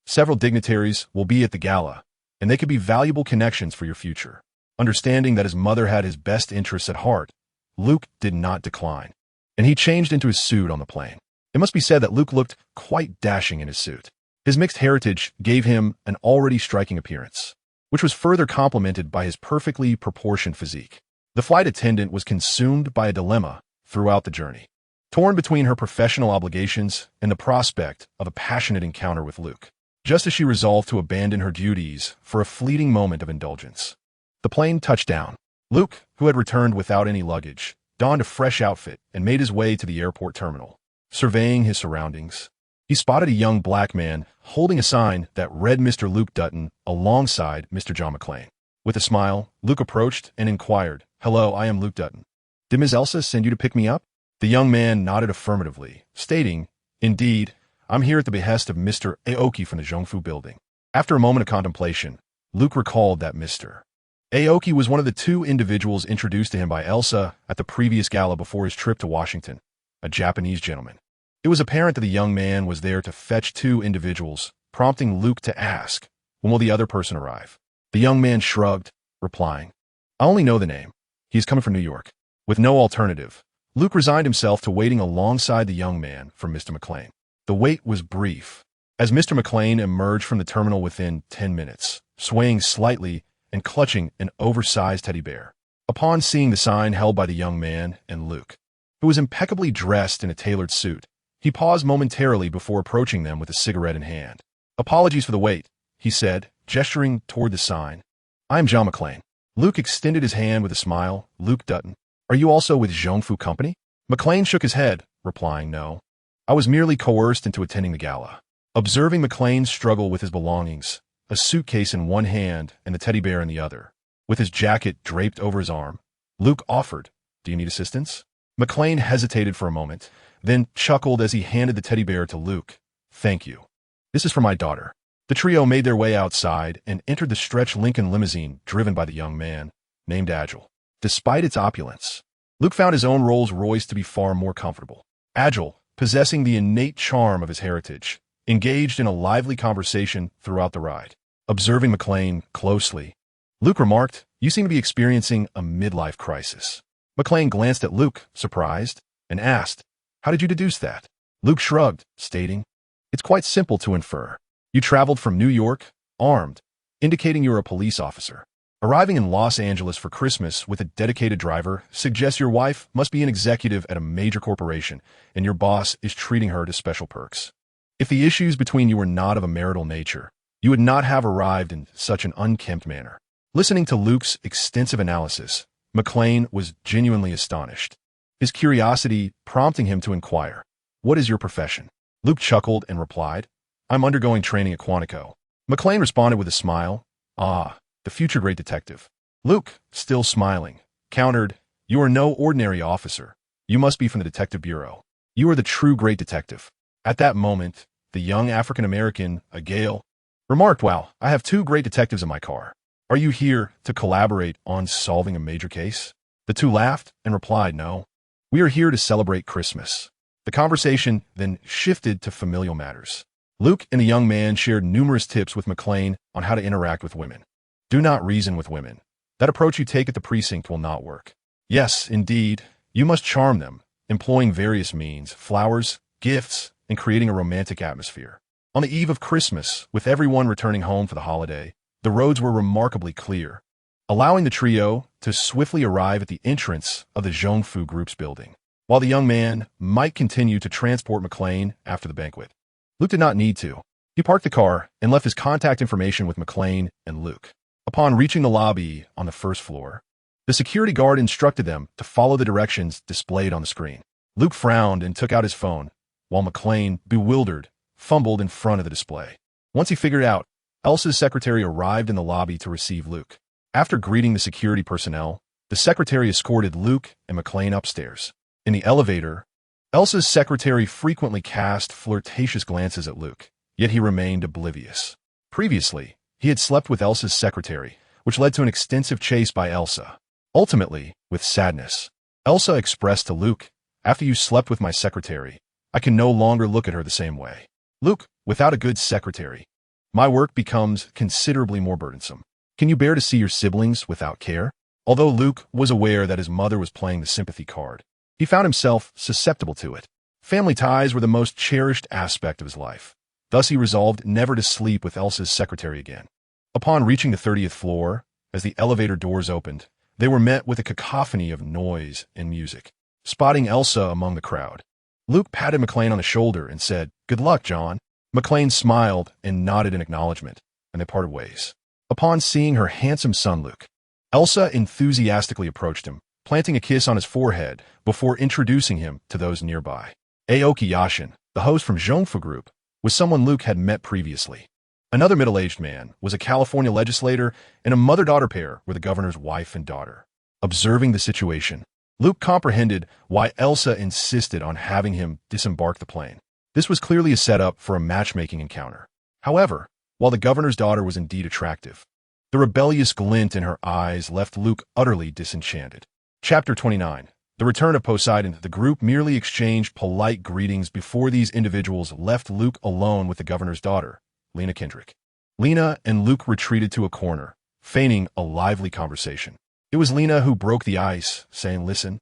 Several dignitaries will be at the gala, and they could be valuable connections for your future." Understanding that his mother had his best interests at heart, Luke did not decline, and he changed into his suit on the plane. It must be said that Luke looked quite dashing in his suit. His mixed heritage gave him an already striking appearance, which was further complemented by his perfectly proportioned physique. The flight attendant was consumed by a dilemma throughout the journey, torn between her professional obligations and the prospect of a passionate encounter with Luke. Just as she resolved to abandon her duties for a fleeting moment of indulgence, the plane touched down. Luke, who had returned without any luggage, donned a fresh outfit and made his way to the airport terminal. Surveying his surroundings, he spotted a young black man holding a sign that read Mr. Luke Dutton alongside Mr. John McClane. With a smile, Luke approached and inquired, "Hello, I am Luke Dutton. Did Ms. Elsa send you to pick me up?" The young man nodded affirmatively, stating, "Indeed, I'm here at the behest of Mr. Aoki from the Zhongfu building." After a moment of contemplation, Luke recalled that Mr. Aoki was one of the two individuals introduced to him by Elsa at the previous gala before his trip to Washington, a Japanese gentleman. It was apparent that the young man was there to fetch two individuals, prompting Luke to ask, "When will the other person arrive?" The young man shrugged, replying, "I only know the name. He is coming from New York." With no alternative, Luke resigned himself to waiting alongside the young man for Mr. McClane. The wait was brief, as Mr. McClane emerged from the terminal within 10 minutes, swaying slightly and clutching an oversized teddy bear. Upon seeing the sign held by the young man and Luke, who was impeccably dressed in a tailored suit, he paused momentarily before approaching them with a cigarette in hand. "Apologies for the wait," he said, gesturing toward the sign. "I am John McClane." Luke extended his hand with a smile. "Luke Dutton, are you also with Zhongfu Company?" McClane shook his head, replying, "No. I was merely coerced into attending the gala." Observing McClane's struggle with his belongings, a suitcase in one hand and the teddy bear in the other, with his jacket draped over his arm, Luke offered, "Do you need assistance?" McClane hesitated for a moment, then chuckled as he handed the teddy bear to Luke. "Thank you. This is for my daughter." The trio made their way outside and entered the stretch Lincoln limousine driven by the young man, named Agile. Despite its opulence, Luke found his own Rolls-Royce to be far more comfortable. Agile, possessing the innate charm of his heritage, engaged in a lively conversation throughout the ride. Observing McClane closely, Luke remarked, "You seem to be experiencing a midlife crisis." McClane glanced at Luke, surprised, and asked, "How did you deduce that?" Luke shrugged, stating, "It's quite simple to infer. You traveled from New York, armed, indicating you're a police officer. Arriving in Los Angeles for Christmas with a dedicated driver suggests your wife must be an executive at a major corporation, and your boss is treating her to special perks. If the issues between you were not of a marital nature, you would not have arrived in such an unkempt manner." Listening to Luke's extensive analysis, McClane was genuinely astonished, his curiosity prompting him to inquire, "What is your profession?" Luke chuckled and replied, "I'm undergoing training at Quantico." McClane responded with a smile, "Ah, the future great detective." Luke, still smiling, countered, "You are no ordinary officer. You must be from the detective bureau. You are the true great detective." At that moment, the young African-American, Agale, remarked, "Wow, I have two great detectives in my car. Are you here to collaborate on solving a major case?" The two laughed and replied, "No, we are here to celebrate Christmas." The conversation then shifted to familial matters. Luke and the young man shared numerous tips with McClane on how to interact with women. "Do not reason with women. That approach you take at the precinct will not work. Yes, indeed, you must charm them, employing various means, flowers, gifts, and creating a romantic atmosphere." On the eve of Christmas, with everyone returning home for the holiday, the roads were remarkably clear, allowing the trio to swiftly arrive at the entrance of the Zhongfu Group's building, while the young man might continue to transport McClane after the banquet. Luke did not need to. He parked the car and left his contact information with McClane and Luke. Upon reaching the lobby on the first floor, the security guard instructed them to follow the directions displayed on the screen. Luke frowned and took out his phone, while McClane, bewildered, fumbled in front of the display. Once he figured out, Elsa's secretary arrived in the lobby to receive Luke. After greeting the security personnel, the secretary escorted Luke and McClane upstairs. In the elevator, Elsa's secretary frequently cast flirtatious glances at Luke, yet he remained oblivious. Previously, he had slept with Elsa's secretary, which led to an extensive chase by Elsa. Ultimately, with sadness, Elsa expressed to Luke, "After you slept with my secretary, I can no longer look at her the same way. Luke, without a good secretary, my work becomes considerably more burdensome. Can you bear to see your siblings without care?" Although Luke was aware that his mother was playing the sympathy card, he found himself susceptible to it. Family ties were the most cherished aspect of his life. Thus he resolved never to sleep with Elsa's secretary again. Upon reaching the 30th floor, as the elevator doors opened, they were met with a cacophony of noise and music. Spotting Elsa among the crowd, Luke patted McClane on the shoulder and said, "Good luck, John." McClane smiled and nodded in acknowledgement, and they parted ways. Upon seeing her handsome son Luke, Elsa enthusiastically approached him, planting a kiss on his forehead before introducing him to those nearby. Aoki Yashin, the host from Zhongfu Group, was someone Luke had met previously. Another middle-aged man was a California legislator, and a mother-daughter pair were the governor's wife and daughter. Observing the situation, Luke comprehended why Elsa insisted on having him disembark the plane. This was clearly a setup for a matchmaking encounter. However, while the governor's daughter was indeed attractive, the rebellious glint in her eyes left Luke utterly disenchanted. Chapter 29. The Return of Poseidon. The group merely exchanged polite greetings before these individuals left Luke alone with the governor's daughter, Lena Kendrick. Lena and Luke retreated to a corner, feigning a lively conversation. It was Lena who broke the ice, saying, "Listen,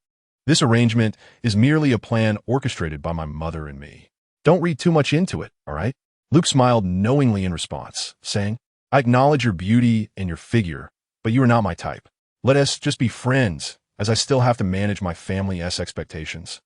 this arrangement is merely a plan orchestrated by my mother and me. Don't read too much into it, all right?" Luke smiled knowingly in response, saying, "I acknowledge your beauty and your figure, but you are not my type. Let us just be friends, as I still have to manage my family's expectations.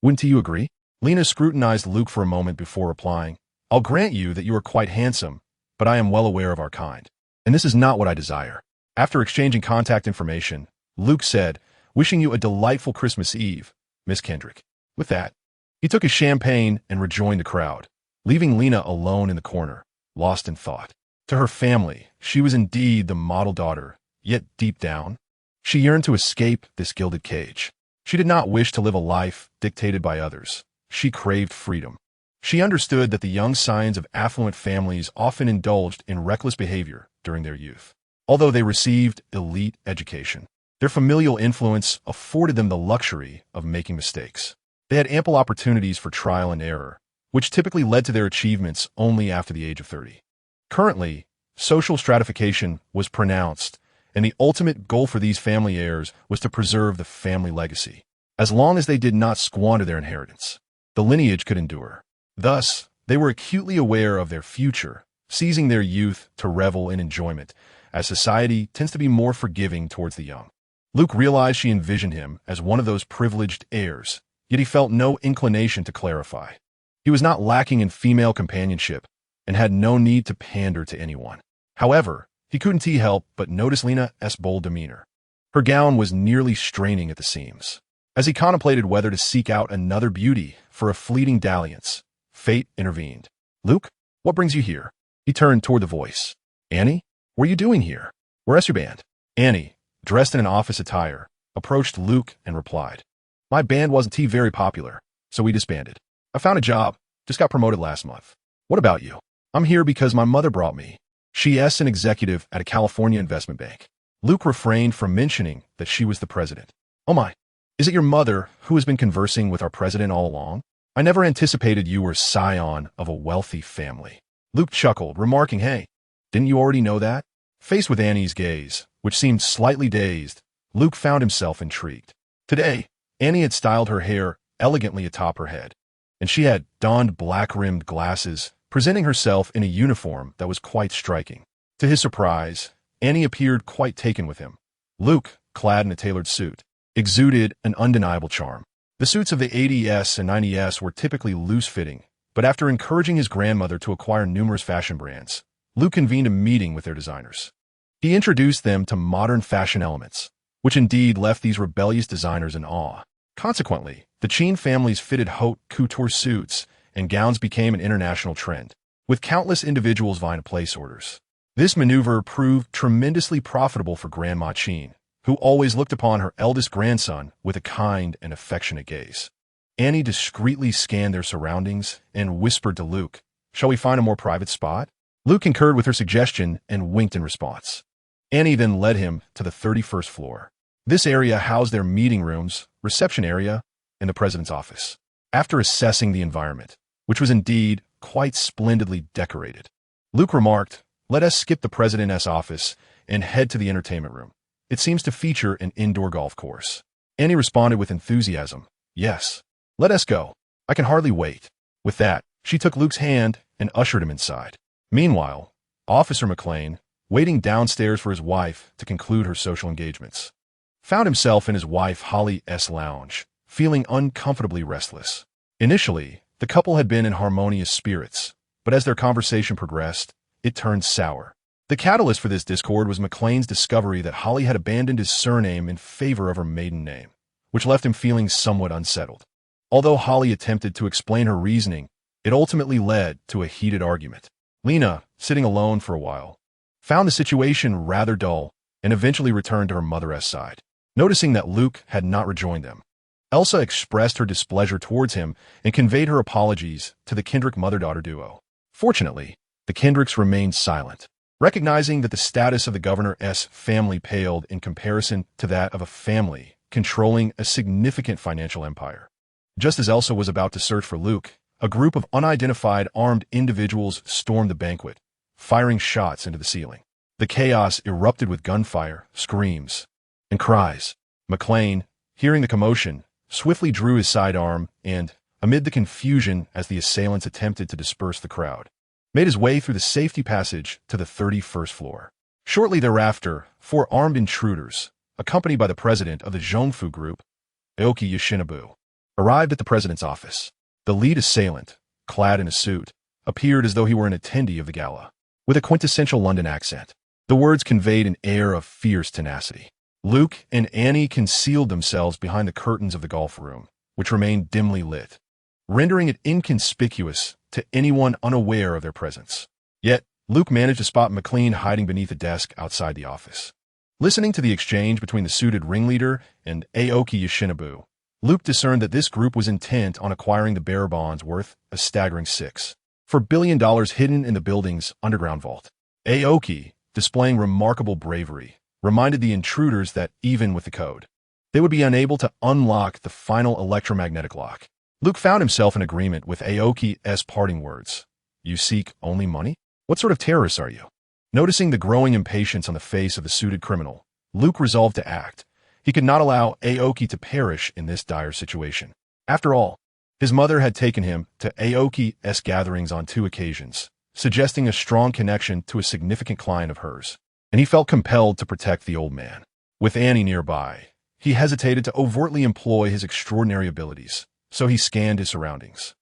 Wouldn't you agree?" Lena scrutinized Luke for a moment before replying, "I'll grant you that you are quite handsome, but I am well aware of our kind, and this is not what I desire." After exchanging contact information, Luke said, "Wishing you a delightful Christmas Eve, Miss Kendrick." With that, he took his champagne and rejoined the crowd, leaving Lena alone in the corner, lost in thought. To her family, she was indeed the model daughter, yet deep down, she yearned to escape this gilded cage. She did not wish to live a life dictated by others. She craved freedom. She understood that the young scions of affluent families often indulged in reckless behavior during their youth. Although they received elite education, their familial influence afforded them the luxury of making mistakes. They had ample opportunities for trial and error, which typically led to their achievements only after the age of 30. Currently, social stratification was pronounced, and the ultimate goal for these family heirs was to preserve the family legacy. As long as they did not squander their inheritance, the lineage could endure. Thus, they were acutely aware of their future, seizing their youth to revel in enjoyment, as society tends to be more forgiving towards the young. Luke realized she envisioned him as one of those privileged heirs, yet he felt no inclination to clarify. He was not lacking in female companionship and had no need to pander to anyone. However, he couldn't help but notice Lena's bold demeanor. Her gown was nearly straining at the seams. As he contemplated whether to seek out another beauty for a fleeting dalliance, fate intervened. "Luke, what brings you here?" He turned toward the voice. "Annie? What are you doing here? Where's your band?" Annie, dressed in an office attire, approached Luke and replied, "My band wasn't very popular, so we disbanded. I found a job, just got promoted last month. What about you?" "I'm here because my mother brought me. She's an executive at a California investment bank." Luke refrained from mentioning that she was the president. "Oh my, is it your mother who has been conversing with our president all along? I never anticipated you were scion of a wealthy family." Luke chuckled, remarking, "Hey, didn't you already know that?" Faced with Annie's gaze, which seemed slightly dazed, Luke found himself intrigued. Today, Annie had styled her hair elegantly atop her head, and she had donned black-rimmed glasses, presenting herself in a uniform that was quite striking. To his surprise, Annie appeared quite taken with him. Luke, clad in a tailored suit, exuded an undeniable charm. The suits of the 80s and 90s were typically loose-fitting, but after encouraging his grandmother to acquire numerous fashion brands, Luke convened a meeting with their designers. He introduced them to modern fashion elements, which indeed left these rebellious designers in awe. Consequently, the Chin family's fitted haute couture suits and gowns became an international trend, with countless individuals vying to place orders. This maneuver proved tremendously profitable for Grandma Chin, who always looked upon her eldest grandson with a kind and affectionate gaze. Annie discreetly scanned their surroundings and whispered to Luke, "Shall we find a more private spot?" Luke concurred with her suggestion and winked in response. Annie then led him to the 31st floor. This area housed their meeting rooms, reception area, and the president's office. After assessing the environment, which was indeed quite splendidly decorated, Luke remarked, "Let us skip the president's office and head to the entertainment room. It seems to feature an indoor golf course." Annie responded with enthusiasm, "Yes, let us go. I can hardly wait." With that, she took Luke's hand and ushered him inside. Meanwhile, Officer McLean, waiting downstairs for his wife to conclude her social engagements, found himself in his wife Holly's lounge, feeling uncomfortably restless. Initially, the couple had been in harmonious spirits, but as their conversation progressed, it turned sour. The catalyst for this discord was McLean's discovery that Holly had abandoned his surname in favor of her maiden name, which left him feeling somewhat unsettled. Although Holly attempted to explain her reasoning, it ultimately led to a heated argument. Lena, sitting alone for a while, found the situation rather dull and eventually returned to her mother's side. Noticing that Luke had not rejoined them, Elsa expressed her displeasure towards him and conveyed her apologies to the Kendrick mother-daughter duo. Fortunately, the Kendricks remained silent, recognizing that the status of the governor's family paled in comparison to that of a family controlling a significant financial empire. Just as Elsa was about to search for Luke, a group of unidentified armed individuals stormed the banquet, firing shots into the ceiling. The chaos erupted with gunfire, screams, and cries. McLean, hearing the commotion, swiftly drew his sidearm and, amid the confusion as the assailants attempted to disperse the crowd, made his way through the safety passage to the 31st floor. Shortly thereafter, 4 armed intruders, accompanied by the president of the Zhongfu group, Aoki Yoshinobu, arrived at the president's office. The lead assailant, clad in a suit, appeared as though he were an attendee of the gala. With a quintessential London accent, the words conveyed an air of fierce tenacity. Luke and Annie concealed themselves behind the curtains of the golf room, which remained dimly lit, rendering it inconspicuous to anyone unaware of their presence. Yet, Luke managed to spot McLean hiding beneath a desk outside the office. Listening to the exchange between the suited ringleader and Aoki Yoshinobu, Luke discerned that this group was intent on acquiring the bearer bonds worth a staggering $6.4 billion hidden in the building's underground vault. Aoki, displaying remarkable bravery, reminded the intruders that even with the code, they would be unable to unlock the final electromagnetic lock. Luke found himself in agreement with Aoki's parting words. "You seek only money? What sort of terrorists are you?" Noticing the growing impatience on the face of the suited criminal, Luke resolved to act. He could not allow Aoki to perish in this dire situation. After all, his mother had taken him to Aoki's gatherings on 2 occasions, suggesting a strong connection to a significant client of hers, and he felt compelled to protect the old man. With Annie nearby, he hesitated to overtly employ his extraordinary abilities, so he scanned his surroundings.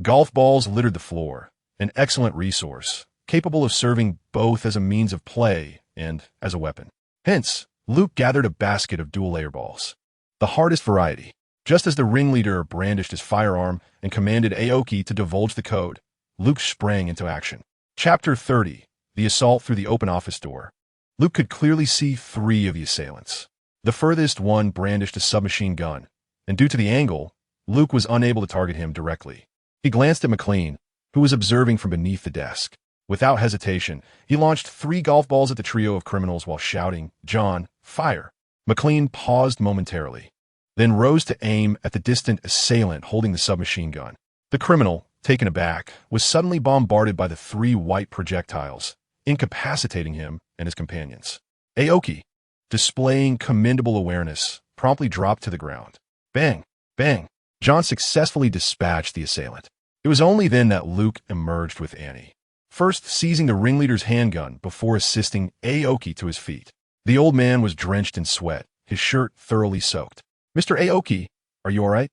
Golf balls littered the floor, an excellent resource, capable of serving both as a means of play and as a weapon. Hence, Luke gathered a basket of dual-layer balls, the hardest variety. Just as the ringleader brandished his firearm and commanded Aoki to divulge the code, Luke sprang into action. Chapter 30, The Assault Through the Open Office Door. Luke could clearly see 3 of the assailants. The furthest one brandished a submachine gun, and due to the angle, Luke was unable to target him directly. He glanced at McLean, who was observing from beneath the desk. Without hesitation, he launched 3 golf balls at the trio of criminals while shouting, "John, fire!" McLean paused momentarily, then rose to aim at the distant assailant holding the submachine gun. The criminal, taken aback, was suddenly bombarded by the 3 white projectiles, incapacitating him and his companions. Aoki, displaying commendable awareness, promptly dropped to the ground. Bang! Bang! John successfully dispatched the assailant. It was only then that Luke emerged with Annie, first seizing the ringleader's handgun before assisting Aoki to his feet. The old man was drenched in sweat, his shirt thoroughly soaked. "Mr. Aoki, are you all right?"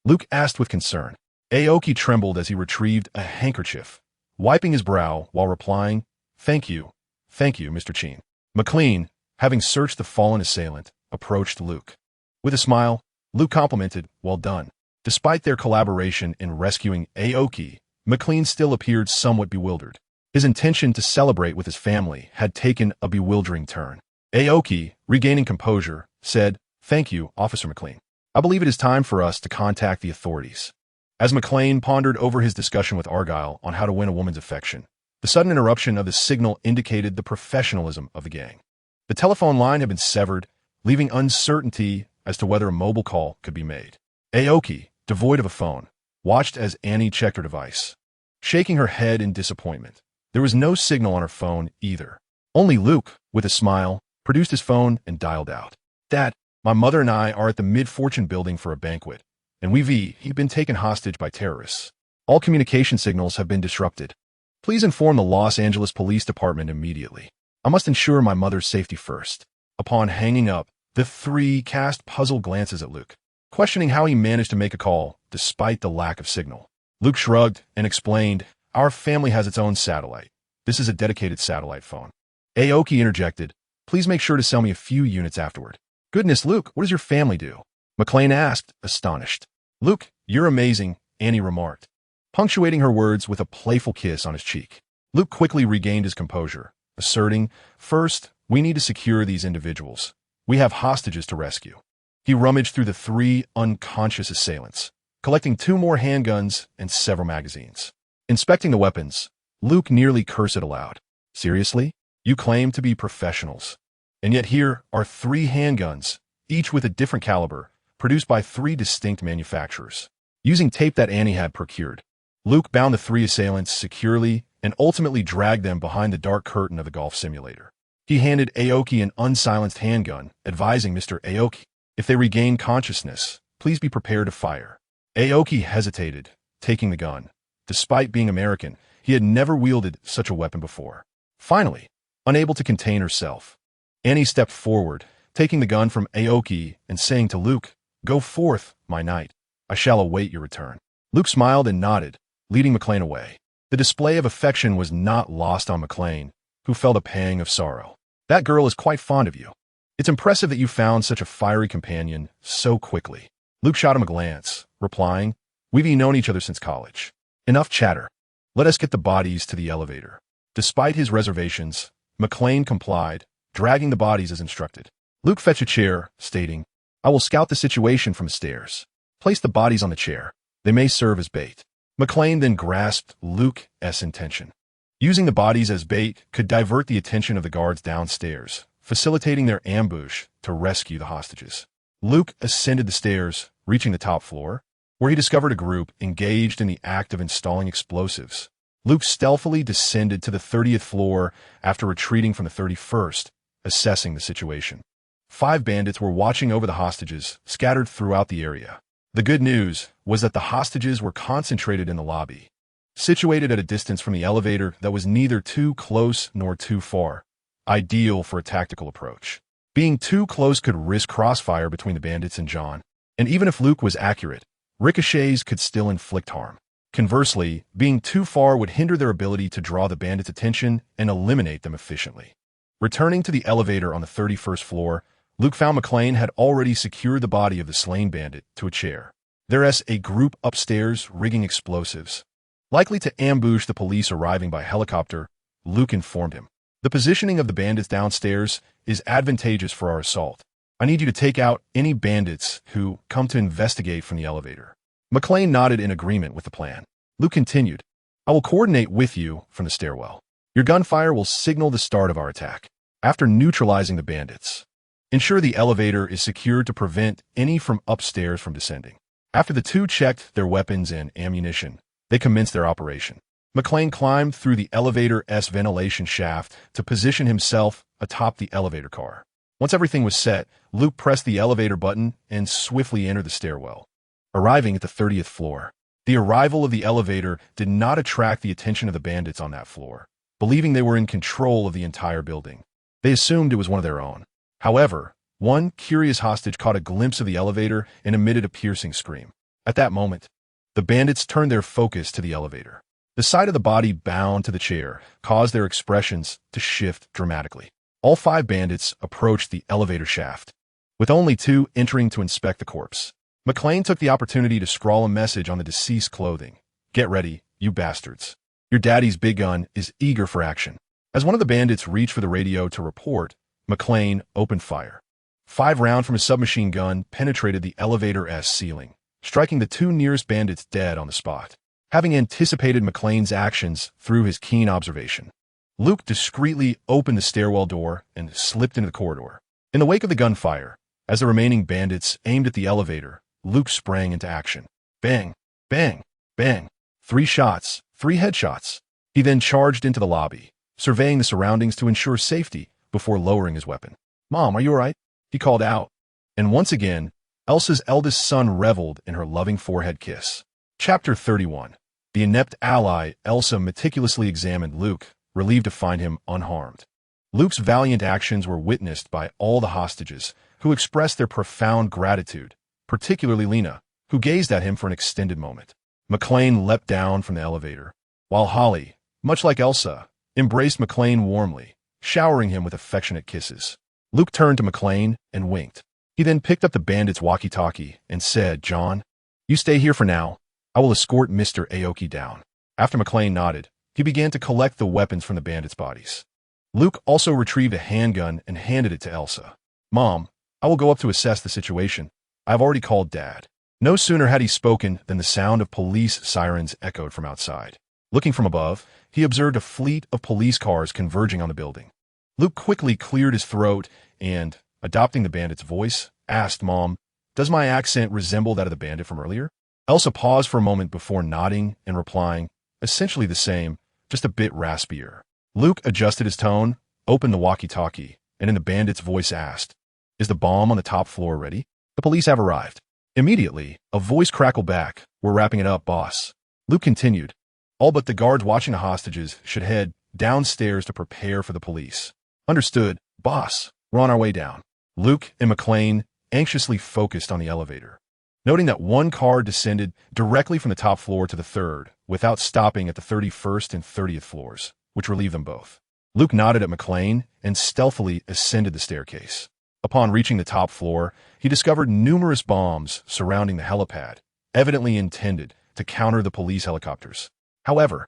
Luke asked with concern. Aoki trembled as he retrieved a handkerchief, wiping his brow while replying, Thank you, Mr. Chin." McLean, having searched the fallen assailant, approached Luke. With a smile, Luke complimented, "Well done." Despite their collaboration in rescuing Aoki, McLean still appeared somewhat bewildered. His intention to celebrate with his family had taken a bewildering turn. Aoki, regaining composure, said, "Thank you, Officer McLean. I believe it is time for us to contact the authorities." As McLean pondered over his discussion with Argyle on how to win a woman's affection, the sudden interruption of the signal indicated the professionalism of the gang. The telephone line had been severed, leaving uncertainty as to whether a mobile call could be made. Aoki, devoid of a phone, watched as Annie checked her device, shaking her head in disappointment. There was no signal on her phone either. Only Luke, with a smile, produced his phone and dialed out. "Dad, my mother and I are at the Mid-Fortune building for a banquet, and we've been taken hostage by terrorists. All communication signals have been disrupted. Please inform the Los Angeles Police Department immediately. I must ensure my mother's safety first." Upon hanging up, the 3 cast puzzled glances at Luke, questioning how he managed to make a call despite the lack of signal. Luke shrugged and explained, "Our family has its own satellite. This is a dedicated satellite phone. Aoki interjected. Please make sure to sell me a few units afterward. Goodness, Luke, what does your family do? McLean asked, astonished. Luke, you're amazing, Annie remarked, punctuating her words with a playful kiss on his cheek. Luke quickly regained his composure, asserting, First, we need to secure these individuals. We have hostages to rescue. He rummaged through the 3 unconscious assailants, collecting 2 more handguns and several magazines. Inspecting the weapons, Luke nearly cursed aloud. Seriously? You claim to be professionals. And yet here are 3 handguns, each with a different caliber, produced by 3 distinct manufacturers. Using tape that Annie had procured, Luke bound the 3 assailants securely and ultimately dragged them behind the dark curtain of the golf simulator. He handed Aoki an unsilenced handgun, advising Mr. Aoki, if they regain consciousness, please be prepared to fire. Aoki hesitated, taking the gun. Despite being American, he had never wielded such a weapon before. Finally, unable to contain herself, Annie stepped forward, taking the gun from Aoki and saying to Luke, Go forth, my knight. I shall await your return. Luke smiled and nodded, leading McLean away. The display of affection was not lost on McLean, who felt a pang of sorrow. That girl is quite fond of you. It's impressive that you found such a fiery companion so quickly. Luke shot him a glance, replying, We've known each other since college. Enough chatter. Let us get the bodies to the elevator. Despite his reservations, McLean complied, dragging the bodies as instructed. Luke fetched a chair, stating, I will scout the situation from the stairs. Place the bodies on the chair. They may serve as bait. McLean then grasped Luke's intention. Using the bodies as bait could divert the attention of the guards downstairs, facilitating their ambush to rescue the hostages. Luke ascended the stairs, reaching the top floor, where he discovered a group engaged in the act of installing explosives. Luke stealthily descended to the 30th floor after retreating from the 31st, assessing the situation. 5 bandits were watching over the hostages, scattered throughout the area. The good news was that the hostages were concentrated in the lobby, situated at a distance from the elevator that was neither too close nor too far, ideal for a tactical approach. Being too close could risk crossfire between the bandits and John, and even if Luke was accurate, ricochets could still inflict harm. Conversely, being too far would hinder their ability to draw the bandits' attention and eliminate them efficiently. Returning to the elevator on the 31st floor, Luke found McLean had already secured the body of the slain bandit to a chair. There's a group upstairs rigging explosives. Likely to ambush the police arriving by helicopter, Luke informed him. The positioning of the bandits downstairs is advantageous for our assault. I need you to take out any bandits who come to investigate from the elevator. McLean nodded in agreement with the plan. Luke continued, I will coordinate with you from the stairwell. Your gunfire will signal the start of our attack. After neutralizing the bandits, ensure the elevator is secured to prevent any from upstairs from descending. After the 2 checked their weapons and ammunition, they commenced their operation. McLean climbed through the elevator's ventilation shaft to position himself atop the elevator car. Once everything was set, Luke pressed the elevator button and swiftly entered the stairwell. Arriving at the 30th floor, the arrival of the elevator did not attract the attention of the bandits on that floor, believing they were in control of the entire building. They assumed it was one of their own. However, one curious hostage caught a glimpse of the elevator and emitted a piercing scream. At that moment, the bandits turned their focus to the elevator. The sight of the body bound to the chair caused their expressions to shift dramatically. All 5 bandits approached the elevator shaft, with only 2 entering to inspect the corpse. McLean took the opportunity to scrawl a message on the deceased's clothing. Get ready, you bastards. Your daddy's big gun is eager for action. As one of the bandits reached for the radio to report, McLean opened fire. 5 rounds from a submachine gun penetrated the elevator's ceiling, striking the 2 nearest bandits dead on the spot. Having anticipated McLean's actions through his keen observation, Luke discreetly opened the stairwell door and slipped into the corridor. In the wake of the gunfire, as the remaining bandits aimed at the elevator, Luke sprang into action. Bang, bang, bang. 3 shots, 3 headshots. He then charged into the lobby, surveying the surroundings to ensure safety before lowering his weapon. Mom, are you all right? He called out. And once again, Elsa's eldest son reveled in her loving forehead kiss. Chapter 31. The inept ally Elsa meticulously examined Luke, relieved to find him unharmed. Luke's valiant actions were witnessed by all the hostages, who expressed their profound gratitude, particularly Lena, who gazed at him for an extended moment. McLean leapt down from the elevator, while Holly, much like Elsa, embraced McLean warmly, showering him with affectionate kisses. Luke turned to McLean and winked. He then picked up the bandit's walkie-talkie and said, "John, you stay here for now. I will escort Mr. Aoki down." After McLean nodded, he began to collect the weapons from the bandits' bodies. Luke also retrieved a handgun and handed it to Elsa. "Mom, I will go up to assess the situation. I have already called Dad." No sooner had he spoken than the sound of police sirens echoed from outside. Looking from above, he observed a fleet of police cars converging on the building. Luke quickly cleared his throat and, adopting the bandit's voice, asked, "Mom, does my accent resemble that of the bandit from earlier?" Elsa paused for a moment before nodding and replying, "Essentially the same, just a bit raspier." Luke adjusted his tone, opened the walkie-talkie, and in the bandit's voice asked, "Is the bomb on the top floor ready?" "The police have arrived." Immediately, a voice crackled back, "We're wrapping it up, boss." Luke continued, "All but the guards watching the hostages should head downstairs to prepare for the police." "Understood, boss. We're on our way down." Luke and McLean anxiously focused on the elevator, noting that one car descended directly from the top floor to the third, without stopping at the 31st and 30th floors, which relieved them both. Luke nodded at McLean and stealthily ascended the staircase. Upon reaching the top floor, he discovered numerous bombs surrounding the helipad, evidently intended to counter the police helicopters. However,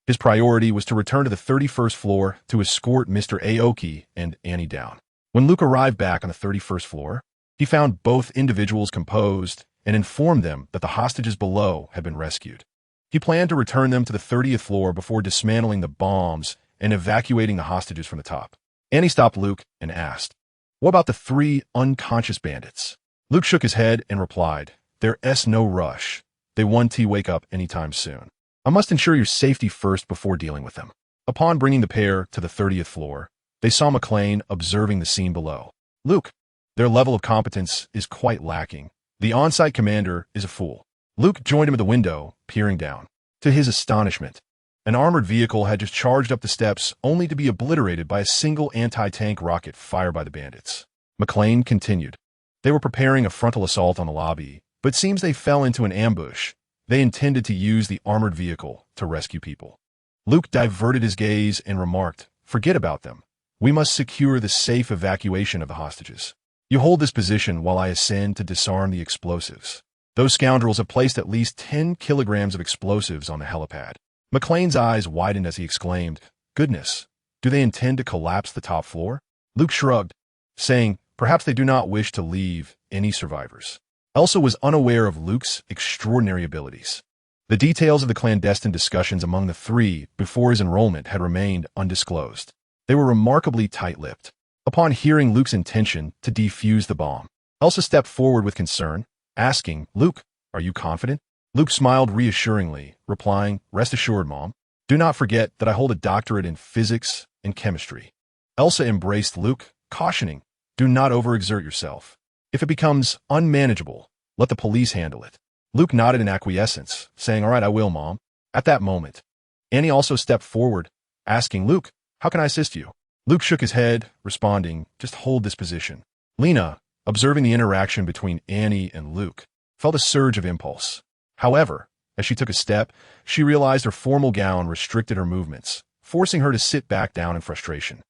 his priority was to return to the 31st floor to escort Mr. Aoki and Annie down. When Luke arrived back on the 31st floor, he found both individuals composed and informed them that the hostages below had been rescued. He planned to return them to the 30th floor before dismantling the bombs and evacuating the hostages from the top. Annie stopped Luke and asked, "What about the 3 unconscious bandits?" Luke shook his head and replied, "There's no rush. They won't wake up anytime soon. I must ensure your safety first before dealing with them." Upon bringing the pair to the 30th floor, they saw McLean observing the scene below. "Luke, their level of competence is quite lacking. The on-site commander is a fool." Luke joined him at the window, peering down. To his astonishment, an armored vehicle had just charged up the steps only to be obliterated by a single anti-tank rocket fired by the bandits. McLean continued, "They were preparing a frontal assault on the lobby, but seems they fell into an ambush. They intended to use the armored vehicle to rescue people." Luke diverted his gaze and remarked, "Forget about them. We must secure the safe evacuation of the hostages. You hold this position while I ascend to disarm the explosives. Those scoundrels have placed at least 10 kilograms of explosives on the helipad." McLean's eyes widened as he exclaimed, "Goodness, do they intend to collapse the top floor?" Luke shrugged, saying, "Perhaps they do not wish to leave any survivors." Elsa was unaware of Luke's extraordinary abilities. The details of the clandestine discussions among the 3 before his enrollment had remained undisclosed. They were remarkably tight-lipped. Upon hearing Luke's intention to defuse the bomb, Elsa stepped forward with concern, asking, "Luke, are you confident?" Luke smiled reassuringly, replying, "Rest assured, Mom. Do not forget that I hold a doctorate in physics and chemistry." Elsa embraced Luke, cautioning, "Do not overexert yourself. If it becomes unmanageable, let the police handle it." Luke nodded in acquiescence, saying, "All right, I will, Mom." At that moment, Annie also stepped forward, asking, "Luke, how can I assist you?" Luke shook his head, responding, "Just hold this position." Lena, observing the interaction between Annie and Luke, felt a surge of impulse. However, as she took a step, she realized her formal gown restricted her movements, forcing her to sit back down in frustration.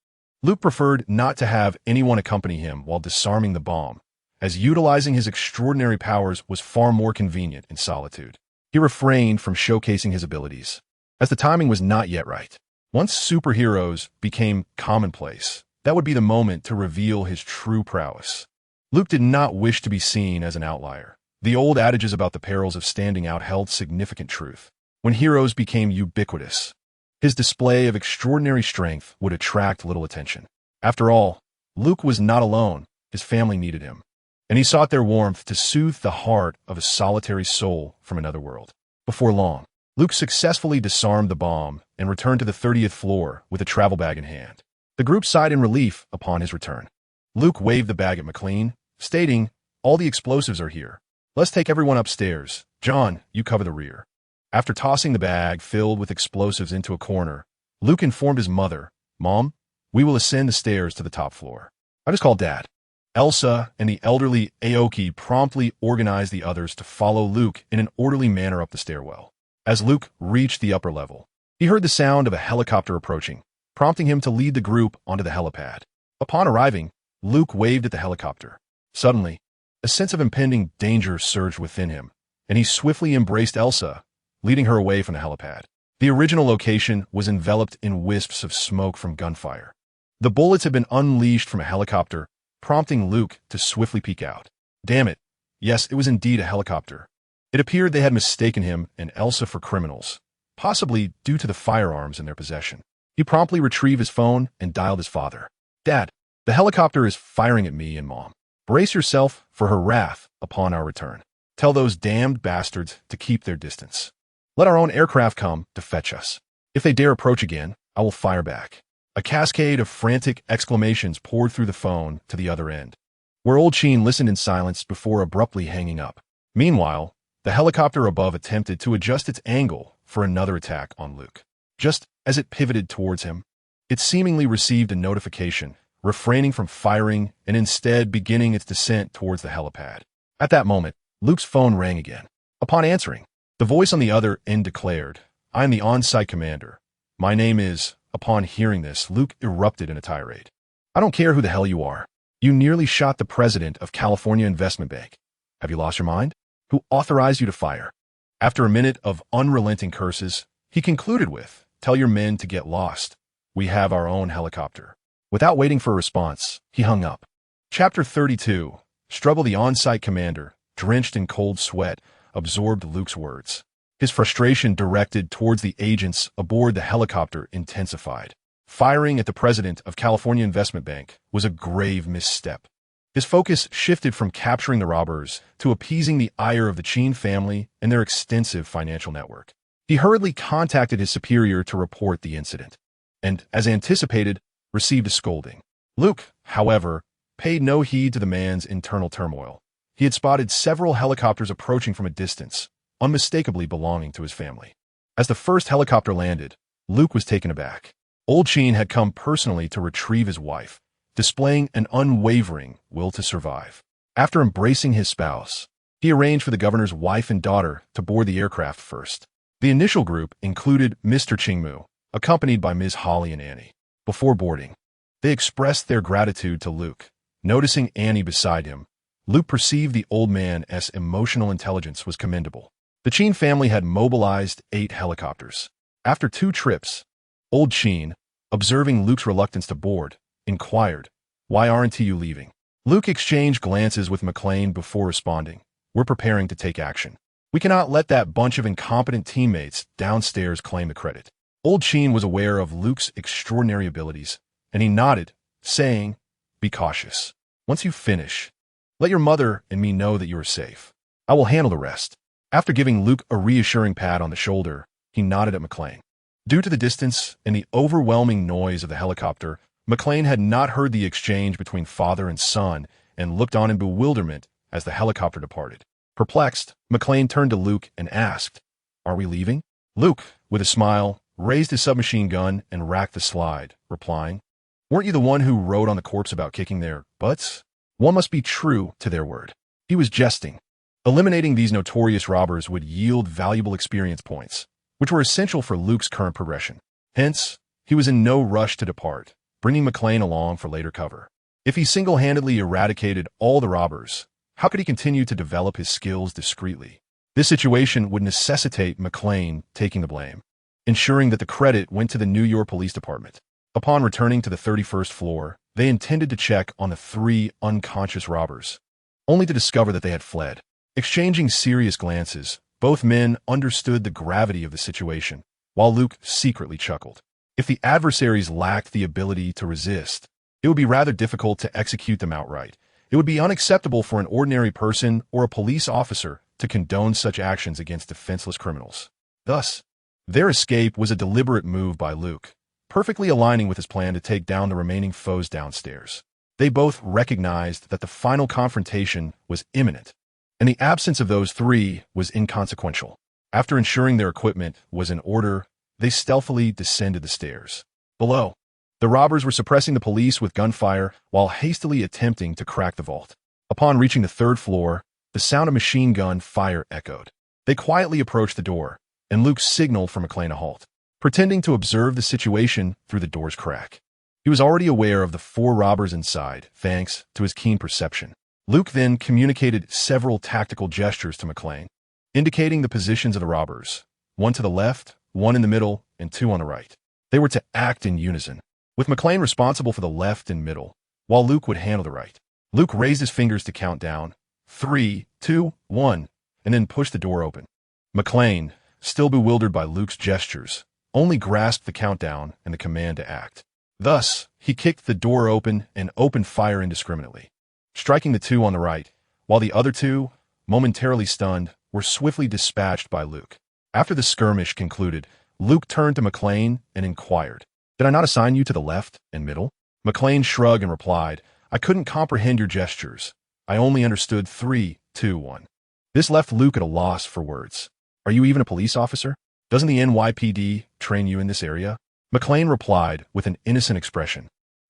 Luke preferred not to have anyone accompany him while disarming the bomb, as utilizing his extraordinary powers was far more convenient in solitude. He refrained from showcasing his abilities, as the timing was not yet right. Once superheroes became commonplace, that would be the moment to reveal his true prowess. Luke did not wish to be seen as an outlier. The old adages about the perils of standing out held significant truth. When heroes became ubiquitous, his display of extraordinary strength would attract little attention. After all, Luke was not alone. His family needed him, and he sought their warmth to soothe the heart of a solitary soul from another world. Before long, Luke successfully disarmed the bomb and returned to the 30th floor with a travel bag in hand. The group sighed in relief upon his return. Luke waved the bag at McLean, stating, "All the explosives are here. Let's take everyone upstairs. John, you cover the rear." After tossing the bag filled with explosives into a corner, Luke informed his mother, "Mom, we will ascend the stairs to the top floor. I just called Dad." Elsa and the elderly Aoki promptly organized the others to follow Luke in an orderly manner up the stairwell. As Luke reached the upper level, he heard the sound of a helicopter approaching. prompting him to lead the group onto the helipad. Upon arriving, Luke waved at the helicopter. Suddenly, a sense of impending danger surged within him, and he swiftly embraced Elsa, leading her away from the helipad. The original location was enveloped in wisps of smoke from gunfire. The bullets had been unleashed from a helicopter, prompting Luke to swiftly peek out. Damn it. Yes, it was indeed a helicopter. It appeared they had mistaken him and Elsa for criminals, possibly due to the firearms in their possession. He promptly retrieved his phone and dialed his father. Dad, the helicopter is firing at me and Mom. Brace yourself for her wrath upon our return. Tell those damned bastards to keep their distance. Let our own aircraft come to fetch us. If they dare approach again, I will fire back. A cascade of frantic exclamations poured through the phone to the other end, where Old Sheen listened in silence before abruptly hanging up. Meanwhile, the helicopter above attempted to adjust its angle for another attack on Luke. Just as it pivoted towards him, it seemingly received a notification, refraining from firing and instead beginning its descent towards the helipad. At that moment, Luke's phone rang again. Upon answering, the voice on the other end declared, "I am the on-site commander. My name is..." Upon hearing this, Luke erupted in a tirade. "I don't care who the hell you are. You nearly shot the president of California Investment Bank. Have you lost your mind? Who authorized you to fire?" After a minute of unrelenting curses, he concluded with, "Tell your men to get lost. We have our own helicopter." Without waiting for a response, he hung up. Chapter 32. Struggle. The on-site commander, drenched in cold sweat, absorbed Luke's words. His frustration directed towards the agents aboard the helicopter intensified. Firing at the president of California Investment Bank was a grave misstep. His focus shifted from capturing the robbers to appeasing the ire of the Sheen family and their extensive financial network. He hurriedly contacted his superior to report the incident, and, as anticipated, received a scolding. Luke, however, paid no heed to the man's internal turmoil. He had spotted several helicopters approaching from a distance, unmistakably belonging to his family. As the first helicopter landed, Luke was taken aback. Old Sheen had come personally to retrieve his wife, displaying an unwavering will to survive. After embracing his spouse, he arranged for the governor's wife and daughter to board the aircraft first. The initial group included Mr. Chingmu, accompanied by Ms. Holly and Annie. Before boarding, they expressed their gratitude to Luke. Noticing Annie beside him, Luke perceived the old man's emotional intelligence was commendable. The Sheen family had mobilized 8 helicopters. After 2 trips, Old Sheen, observing Luke's reluctance to board, inquired, "Why aren't you leaving?" Luke exchanged glances with McLean before responding, "We're preparing to take action. We cannot let that bunch of incompetent teammates downstairs claim the credit." Old Sheen was aware of Luke's extraordinary abilities, and he nodded, saying, "Be cautious. Once you finish, let your mother and me know that you are safe. I will handle the rest." After giving Luke a reassuring pat on the shoulder, he nodded at McLean. Due to the distance and the overwhelming noise of the helicopter, McLean had not heard the exchange between father and son and looked on in bewilderment as the helicopter departed. Perplexed, McLean turned to Luke and asked, "Are we leaving?" Luke, with a smile, raised his submachine gun and racked the slide, replying, "Weren't you the one who rode on the corpse about kicking their butts? One must be true to their word." He was jesting. Eliminating these notorious robbers would yield valuable experience points, which were essential for Luke's current progression. Hence, he was in no rush to depart, bringing McLean along for later cover. If he single-handedly eradicated all the robbers, how could he continue to develop his skills discreetly? This situation would necessitate McLean taking the blame, ensuring that the credit went to the New York Police Department. Upon returning to the 31st floor, they intended to check on the 3 unconscious robbers, only to discover that they had fled. Exchanging serious glances, both men understood the gravity of the situation, while Luke secretly chuckled. If the adversaries lacked the ability to resist, it would be rather difficult to execute them outright. It would be unacceptable for an ordinary person or a police officer to condone such actions against defenseless criminals. Thus, their escape was a deliberate move by Luke, perfectly aligning with his plan to take down the remaining foes downstairs. They both recognized that the final confrontation was imminent, and the absence of those 3 was inconsequential. After ensuring their equipment was in order, they stealthily descended the stairs. Below, the robbers were suppressing the police with gunfire while hastily attempting to crack the vault. Upon reaching the 3rd floor, the sound of machine gun fire echoed. They quietly approached the door, and Luke signaled for McLean to halt. pretending to observe the situation through the door's crack. He was already aware of the 4 robbers inside, thanks to his keen perception. Luke then communicated several tactical gestures to McLean, indicating the positions of the robbers, 1 to the left, 1 in the middle, and 2 on the right. They were to act in unison, with McLean responsible for the left and middle, while Luke would handle the right. Luke raised his fingers to count down, 3, 2, 1, and then pushed the door open. McLean, still bewildered by Luke's gestures, only grasped the countdown and the command to act. Thus, he kicked the door open and opened fire indiscriminately, striking the 2 on the right, while the other 2, momentarily stunned, were swiftly dispatched by Luke. After the skirmish concluded, Luke turned to McLean and inquired, "Did I not assign you to the left and middle?" McLean shrugged and replied, "I couldn't comprehend your gestures. I only understood 3, 2, 1. This left Luke at a loss for words. "Are you even a police officer? Doesn't the NYPD train you in this area?" McLean replied with an innocent expression.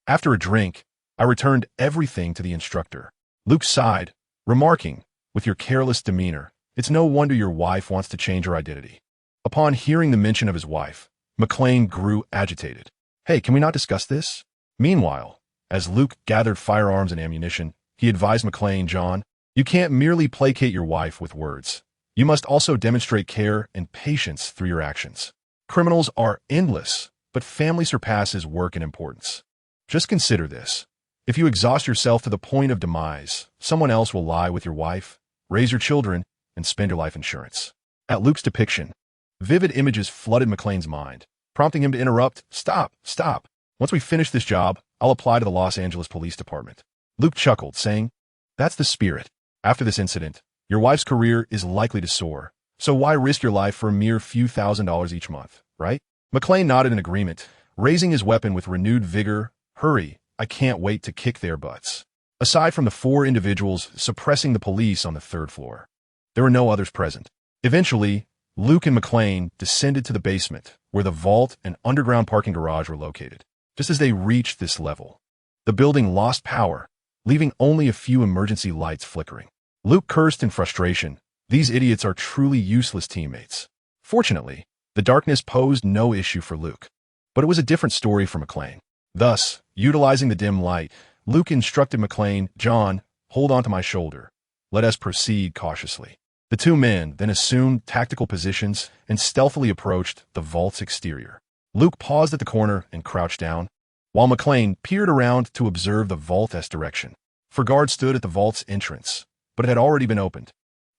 After a drink, I returned everything to the instructor. Luke sighed, remarking, "With your careless demeanor, it's no wonder your wife wants to change her identity." Upon hearing the mention of his wife, McLean grew agitated. "Hey, can we not discuss this?" Meanwhile, as Luke gathered firearms and ammunition, he advised McLean, "John, you can't merely placate your wife with words. You must also demonstrate care and patience through your actions. Criminals are endless, but family surpasses work in importance. Just consider this. If you exhaust yourself to the point of demise, someone else will lie with your wife, raise your children, and spend your life insurance." At Luke's depiction, vivid images flooded McLean's mind, prompting him to interrupt, "Stop, stop. Once we finish this job, I'll apply to the Los Angeles Police Department." Luke chuckled, saying, "That's the spirit. After this incident, your wife's career is likely to soar, so why risk your life for a mere few $1,000s each month, right?" McLean nodded in agreement, raising his weapon with renewed vigor. "Hurry, I can't wait to kick their butts." Aside from the 4 individuals suppressing the police on the 3rd floor, there were no others present. Eventually, Luke and McLean descended to the basement, where the vault and underground parking garage were located. Just as they reached this level, the building lost power, leaving only a few emergency lights flickering. Luke cursed in frustration. These idiots are truly useless teammates. Fortunately, the darkness posed no issue for Luke, but it was a different story for McLean. Thus, utilizing the dim light, Luke instructed McLean, "John, hold on to my shoulder. Let us proceed cautiously." The 2 men then assumed tactical positions and stealthily approached the vault's exterior. Luke paused at the corner and crouched down, while McLean peered around to observe the vault's direction. For guards stood at the vault's entrance, but it had already been opened.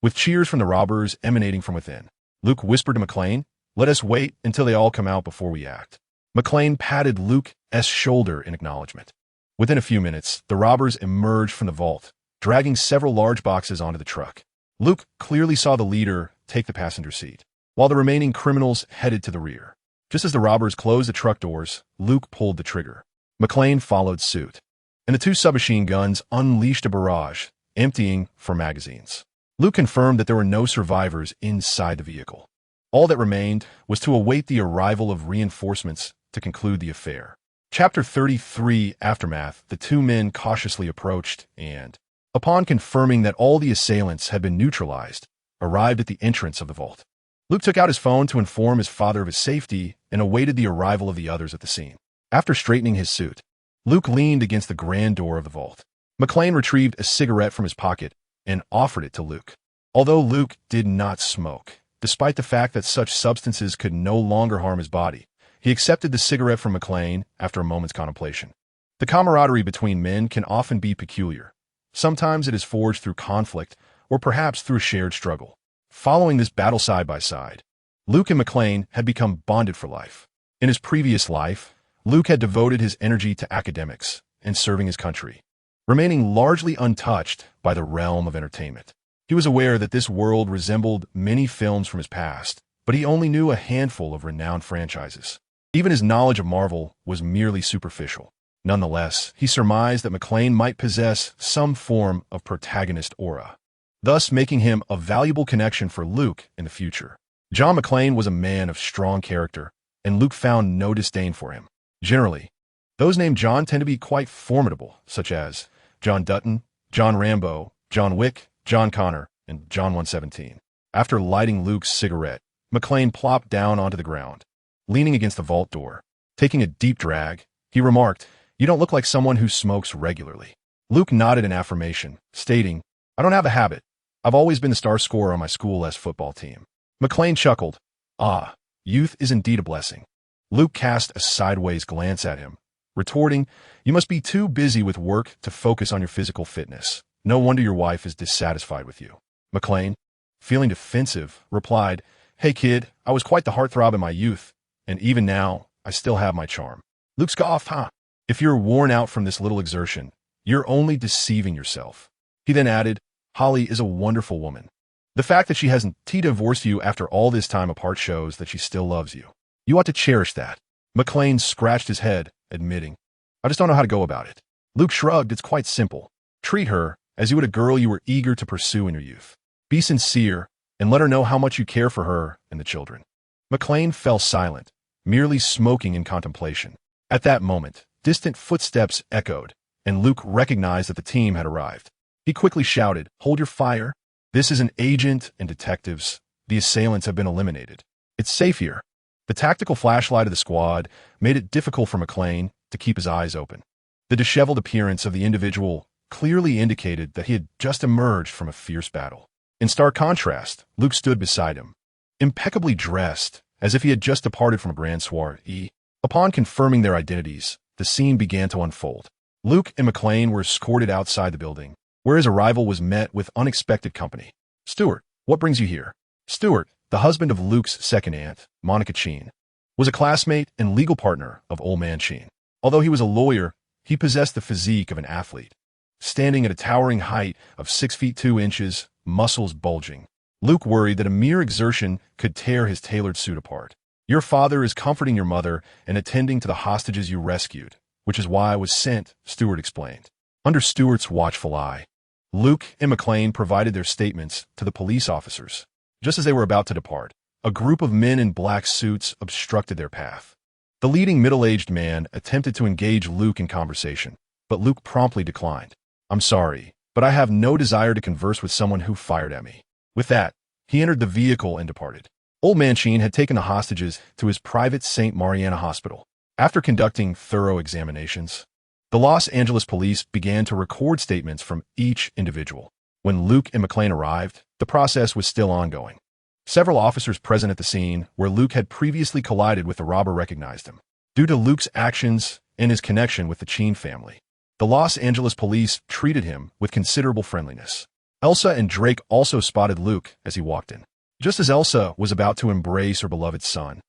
With cheers from the robbers emanating from within, Luke whispered to McLean, "Let us wait until they all come out before we act." McLean patted Luke's shoulder in acknowledgement. Within a few minutes, the robbers emerged from the vault, dragging several large boxes onto the truck. Luke clearly saw the leader take the passenger seat, while the remaining criminals headed to the rear. Just as the robbers closed the truck doors, Luke pulled the trigger. McLean followed suit, and the 2 submachine guns unleashed a barrage, emptying for magazines. Luke confirmed that there were no survivors inside the vehicle. All that remained was to await the arrival of reinforcements to conclude the affair. Chapter 33, Aftermath. The 2 men cautiously approached and, upon confirming that all the assailants had been neutralized, arrived at the entrance of the vault. Luke took out his phone to inform his father of his safety and awaited the arrival of the others at the scene. After straightening his suit, Luke leaned against the grand door of the vault. McLean retrieved a cigarette from his pocket and offered it to Luke. Although Luke did not smoke, despite the fact that such substances could no longer harm his body, he accepted the cigarette from McLean after a moment's contemplation. The camaraderie between men can often be peculiar. Sometimes it is forged through conflict, or perhaps through shared struggle. Following this battle side by side, Luke and McLean had become bonded for life. In his previous life, Luke had devoted his energy to academics and serving his country, remaining largely untouched by the realm of entertainment. He was aware that this world resembled many films from his past, but he only knew a handful of renowned franchises. Even his knowledge of Marvel was merely superficial. Nonetheless, he surmised that McLean might possess some form of protagonist aura, thus making him a valuable connection for Luke in the future. John McLean was a man of strong character, and Luke found no disdain for him. Generally, those named John tend to be quite formidable, such as John Dutton, John Rambo, John Wick, John Connor, and John 117. After lighting Luke's cigarette, McLean plopped down onto the ground, leaning against the vault door. Taking a deep drag, he remarked, "You don't look like someone who smokes regularly." Luke nodded in affirmation, stating, "I don't have a habit. I've always been the star scorer on my school-less football team." McLean chuckled. "Ah, youth is indeed a blessing." Luke cast a sideways glance at him, retorting, "You must be too busy with work to focus on your physical fitness. No wonder your wife is dissatisfied with you." McLean, feeling defensive, replied, "Hey kid, I was quite the heartthrob in my youth, and even now, I still have my charm." Luke scoffed, "Huh? If you're worn out from this little exertion, you're only deceiving yourself." He then added, "Holly is a wonderful woman. The fact that she hasn't divorced you after all this time apart shows that she still loves you. You ought to cherish that." McLean scratched his head, admitting, "I just don't know how to go about it." Luke shrugged. "It's quite simple. Treat her as you would a girl you were eager to pursue in your youth. Be sincere, and let her know how much you care for her and the children." McLean fell silent, merely smoking in contemplation. At that moment, distant footsteps echoed, and Luke recognized that the team had arrived. He quickly shouted, "Hold your fire. This is an agent and detectives. The assailants have been eliminated. It's safe here." The tactical flashlight of the squad made it difficult for McLean to keep his eyes open. The disheveled appearance of the individual clearly indicated that he had just emerged from a fierce battle. In stark contrast, Luke stood beside him, impeccably dressed, as if he had just departed from a grand soiree. Upon confirming their identities, the scene began to unfold. Luke and McLean were escorted outside the building, where his arrival was met with unexpected company. "Stuart, what brings you here?" Stuart, the husband of Luke's second aunt, Monica Sheen, was a classmate and legal partner of Old Man Sheen. Although he was a lawyer, he possessed the physique of an athlete. Standing at a towering height of 6 feet 2 inches, muscles bulging, Luke worried that a mere exertion could tear his tailored suit apart. "Your father is comforting your mother and attending to the hostages you rescued, which is why I was sent," Stuart explained. Under Stuart's watchful eye, Luke and McLean provided their statements to the police officers. Just as they were about to depart, a group of men in black suits obstructed their path. The leading middle-aged man attempted to engage Luke in conversation, but Luke promptly declined. "I'm sorry, but I have no desire to converse with someone who fired at me." With that, he entered the vehicle and departed. Old Man Sheen had taken the hostages to his private St. Mariana hospital. After conducting thorough examinations, the Los Angeles police began to record statements from each individual. When Luke and McLean arrived, the process was still ongoing. Several officers present at the scene where Luke had previously collided with the robber recognized him. Due to Luke's actions and his connection with the Sheen family, the Los Angeles police treated him with considerable friendliness. Elsa and Drake also spotted Luke as he walked in. Just as Elsa was about to embrace her beloved son,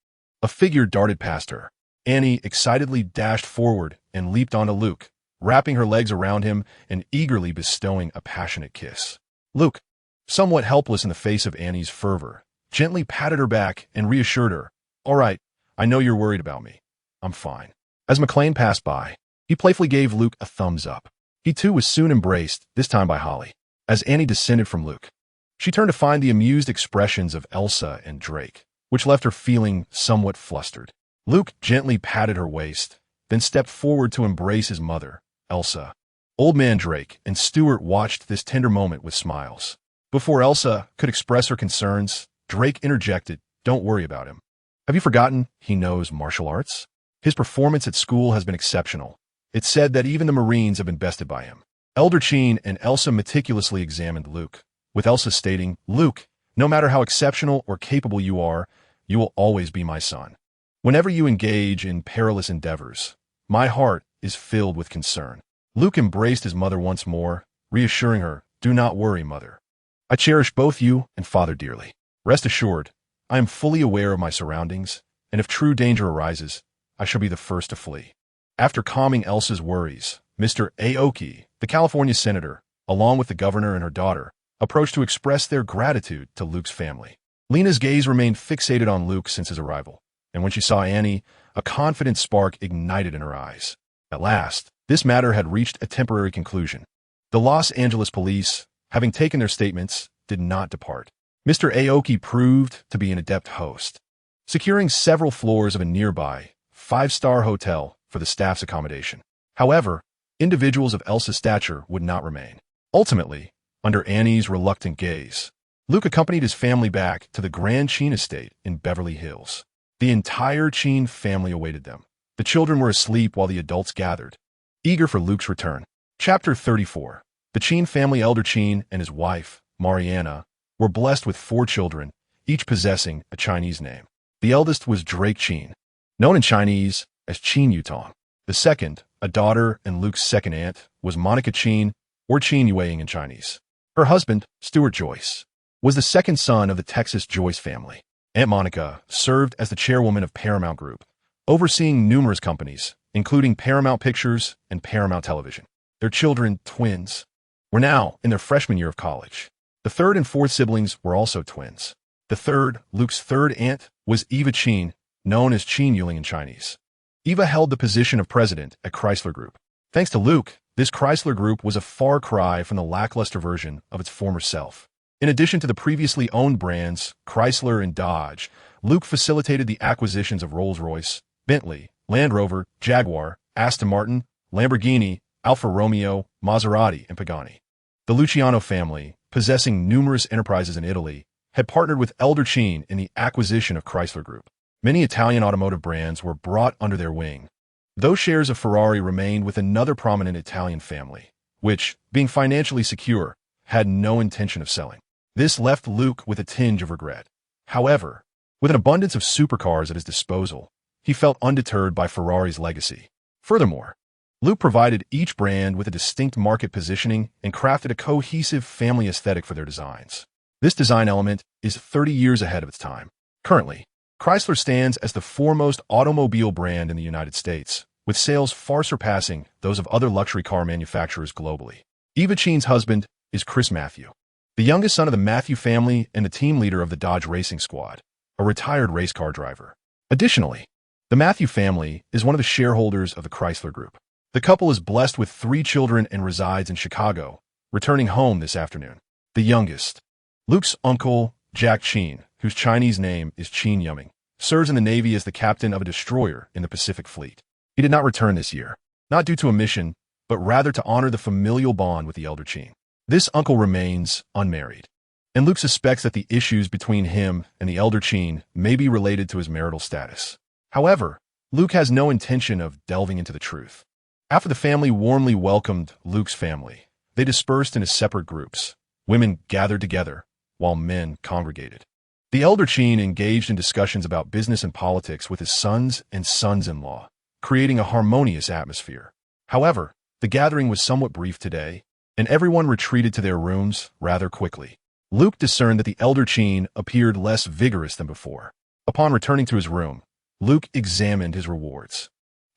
a figure darted past her. Annie excitedly dashed forward and leaped onto Luke, wrapping her legs around him and eagerly bestowing a passionate kiss. Luke, somewhat helpless in the face of Annie's fervor, gently patted her back and reassured her, "All right, I know you're worried about me. I'm fine." As McLean passed by, he playfully gave Luke a thumbs up. He too was soon embraced, this time by Holly. As Annie descended from Luke, she turned to find the amused expressions of Elsa and Drake, which left her feeling somewhat flustered. Luke gently patted her waist, then stepped forward to embrace his mother, Elsa. Old Man Drake and Stuart watched this tender moment with smiles. Before Elsa could express her concerns, Drake interjected, "Don't worry about him. Have you forgotten he knows martial arts? His performance at school has been exceptional. It's said that even the Marines have been bested by him." Elder Sheen and Elsa meticulously examined Luke, with Elsa stating, "Luke, no matter how exceptional or capable you are, you will always be my son. Whenever you engage in perilous endeavors, my heart is filled with concern." Luke embraced his mother once more, reassuring her, "Do not worry, mother. I cherish both you and father dearly. Rest assured, I am fully aware of my surroundings, and if true danger arises, I shall be the first to flee." After calming Elsa's worries, Mr. Aoki, the California senator, along with the governor and her daughter, approached to express their gratitude to Luke's family. Lena's gaze remained fixated on Luke since his arrival, and when she saw Annie, a confident spark ignited in her eyes. At last, this matter had reached a temporary conclusion. The Los Angeles police, having taken their statements, did not depart. Mr. Aoki proved to be an adept host, securing several floors of a nearby five-star hotel for the staff's accommodation. However, individuals of Elsa's stature would not remain. Ultimately, under Annie's reluctant gaze, Luke accompanied his family back to the Grand Sheen estate in Beverly Hills. The entire Qin family awaited them. The children were asleep while the adults gathered, eager for Luke's return. Chapter 34. The Qin family, Elder Qin and his wife, Mariana, were blessed with 4 children, each possessing a Chinese name. The eldest was Drake Qin, known in Chinese as Qin Yutong. The second, a daughter and Luke's second aunt, was Monica Qin, or Qin Yueying in Chinese. Her husband, Stuart Joyce, was the second son of the Texas Joyce family. Aunt Monica served as the chairwoman of Paramount Group, overseeing numerous companies, including Paramount Pictures and Paramount Television. Their children, twins, were now in their freshman year of college. The third and fourth siblings were also twins. The third, Luke's third aunt, was Eva Qin, known as Qin Yuling in Chinese. Eva held the position of president at Chrysler Group. Thanks to Luke, this Chrysler Group was a far cry from the lackluster version of its former self. In addition to the previously owned brands, Chrysler and Dodge, Luke facilitated the acquisitions of Rolls-Royce, Bentley, Land Rover, Jaguar, Aston Martin, Lamborghini, Alfa Romeo, Maserati, and Pagani. The Luciano family, possessing numerous enterprises in Italy, had partnered with Elder Qin in the acquisition of Chrysler Group. Many Italian automotive brands were brought under their wing. Those shares of Ferrari remained with another prominent Italian family, which, being financially secure, had no intention of selling. This left Luke with a tinge of regret. However, with an abundance of supercars at his disposal, he felt undeterred by Ferrari's legacy. Furthermore, Luke provided each brand with a distinct market positioning and crafted a cohesive family aesthetic for their designs. This design element is 30 years ahead of its time. Currently, Chrysler stands as the foremost automobile brand in the United States, with sales far surpassing those of other luxury car manufacturers globally. Eva Qin's husband is Chris Matthew, the youngest son of the Matthew family and the team leader of the Dodge Racing Squad, a retired race car driver. Additionally, the Matthew family is one of the shareholders of the Chrysler Group. The couple is blessed with 3 children and resides in Chicago, returning home this afternoon. The youngest, Luke's uncle, Jack Qin, whose Chinese name is Qin Yuming, serves in the Navy as the captain of a destroyer in the Pacific Fleet. He did not return this year, not due to a mission, but rather to honor the familial bond with the Elder Qin. This uncle remains unmarried, and Luke suspects that the issues between him and the Elder Qin may be related to his marital status. However, Luke has no intention of delving into the truth. After the family warmly welcomed Luke's family, they dispersed into separate groups. Women gathered together, while men congregated. The Elder Qin engaged in discussions about business and politics with his sons and sons-in-law, creating a harmonious atmosphere. However, the gathering was somewhat brief today, and everyone retreated to their rooms rather quickly. Luke discerned that the Elder Qin appeared less vigorous than before. Upon returning to his room, Luke examined his rewards.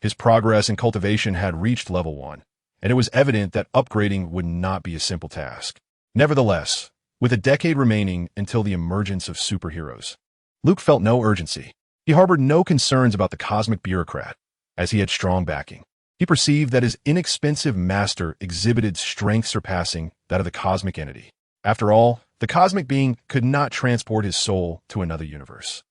His progress in cultivation had reached level 1, and it was evident that upgrading would not be a simple task. Nevertheless, with a decade remaining until the emergence of superheroes, Luke felt no urgency. He harbored no concerns about the cosmic bureaucrat, as he had strong backing. He perceived that his inexpensive master exhibited strength surpassing that of the cosmic entity. After all, the cosmic being could not transport his soul to another universe.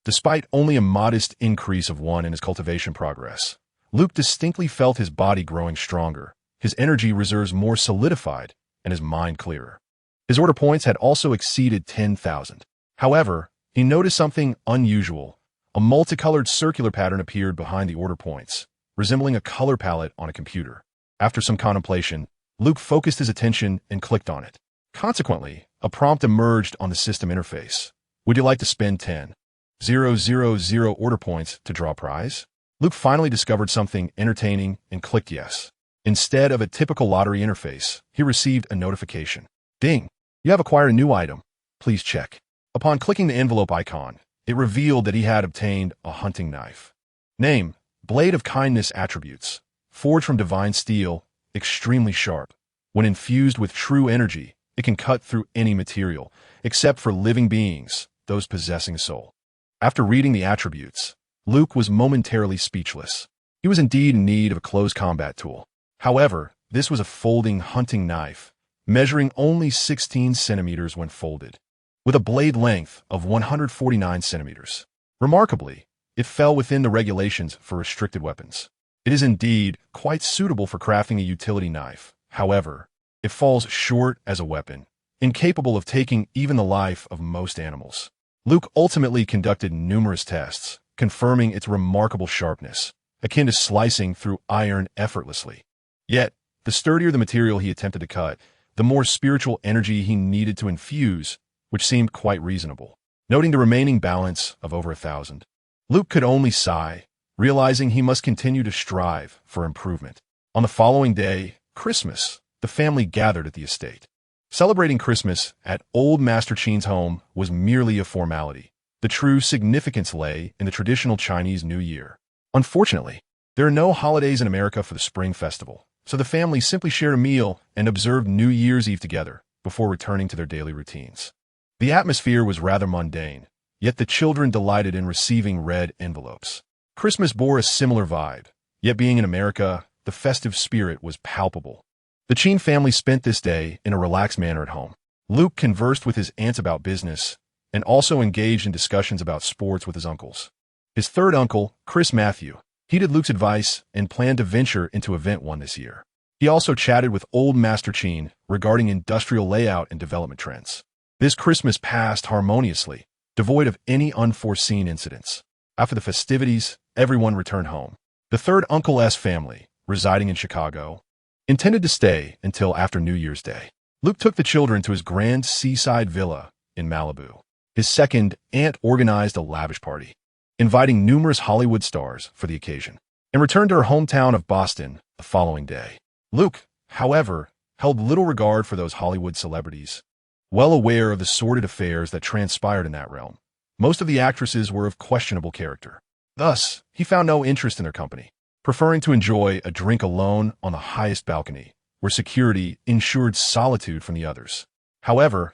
Despite only a modest increase of 1 in his cultivation progress, Luke distinctly felt his body growing stronger, his energy reserves more solidified, and his mind clearer. His order points had also exceeded 10,000. However, he noticed something unusual. A multicolored circular pattern appeared behind the order points, resembling a color palette on a computer. After some contemplation, Luke focused his attention and clicked on it. Consequently, a prompt emerged on the system interface. Would you like to spend 10,000 order points to draw a prize? Luke finally discovered something entertaining and clicked yes. Instead of a typical lottery interface, he received a notification. Ding! You have acquired a new item. Please check. Upon clicking the envelope icon, it revealed that he had obtained a hunting knife. Name: Blade of Kindness attributes. Forged from divine steel, extremely sharp. When infused with true energy, it can cut through any material, except for living beings, those possessing a soul. After reading the attributes, Luke was momentarily speechless. He was indeed in need of a close combat tool. However, this was a folding hunting knife, measuring only 16 centimeters when folded, with a blade length of 149 centimeters. Remarkably, it fell within the regulations for restricted weapons. It is indeed quite suitable for crafting a utility knife. However, it falls short as a weapon, incapable of taking even the life of most animals. Luke ultimately conducted numerous tests, confirming its remarkable sharpness, akin to slicing through iron effortlessly. Yet, the sturdier the material he attempted to cut, the more spiritual energy he needed to infuse, which seemed quite reasonable. Noting the remaining balance of over 1,000, Luke could only sigh, realizing he must continue to strive for improvement. On the following day, Christmas, the family gathered at the estate. Celebrating Christmas at Old Master Qin's home was merely a formality. The true significance lay in the traditional Chinese New Year. Unfortunately, there are no holidays in America for the Spring Festival, so the family simply shared a meal and observed New Year's Eve together before returning to their daily routines. The atmosphere was rather mundane, yet the children delighted in receiving red envelopes. Christmas bore a similar vibe, yet being in America, the festive spirit was palpable. The Qin family spent this day in a relaxed manner at home. Luke conversed with his aunts about business and also engaged in discussions about sports with his uncles. His third uncle, Chris Matthew, heeded Luke's advice and planned to venture into Event 1 this year. He also chatted with Old Master Qin regarding industrial layout and development trends. This Christmas passed harmoniously, devoid of any unforeseen incidents. After the festivities, everyone returned home. The third Uncle S family, residing in Chicago, intended to stay until after New Year's Day. Luke took the children to his grand seaside villa in Malibu. His second aunt organized a lavish party, inviting numerous Hollywood stars for the occasion, and returned to her hometown of Boston the following day. Luke, however, held little regard for those Hollywood celebrities. Well aware of the sordid affairs that transpired in that realm, most of the actresses were of questionable character. Thus, he found no interest in their company, preferring to enjoy a drink alone on the highest balcony, where security ensured solitude from the others. However,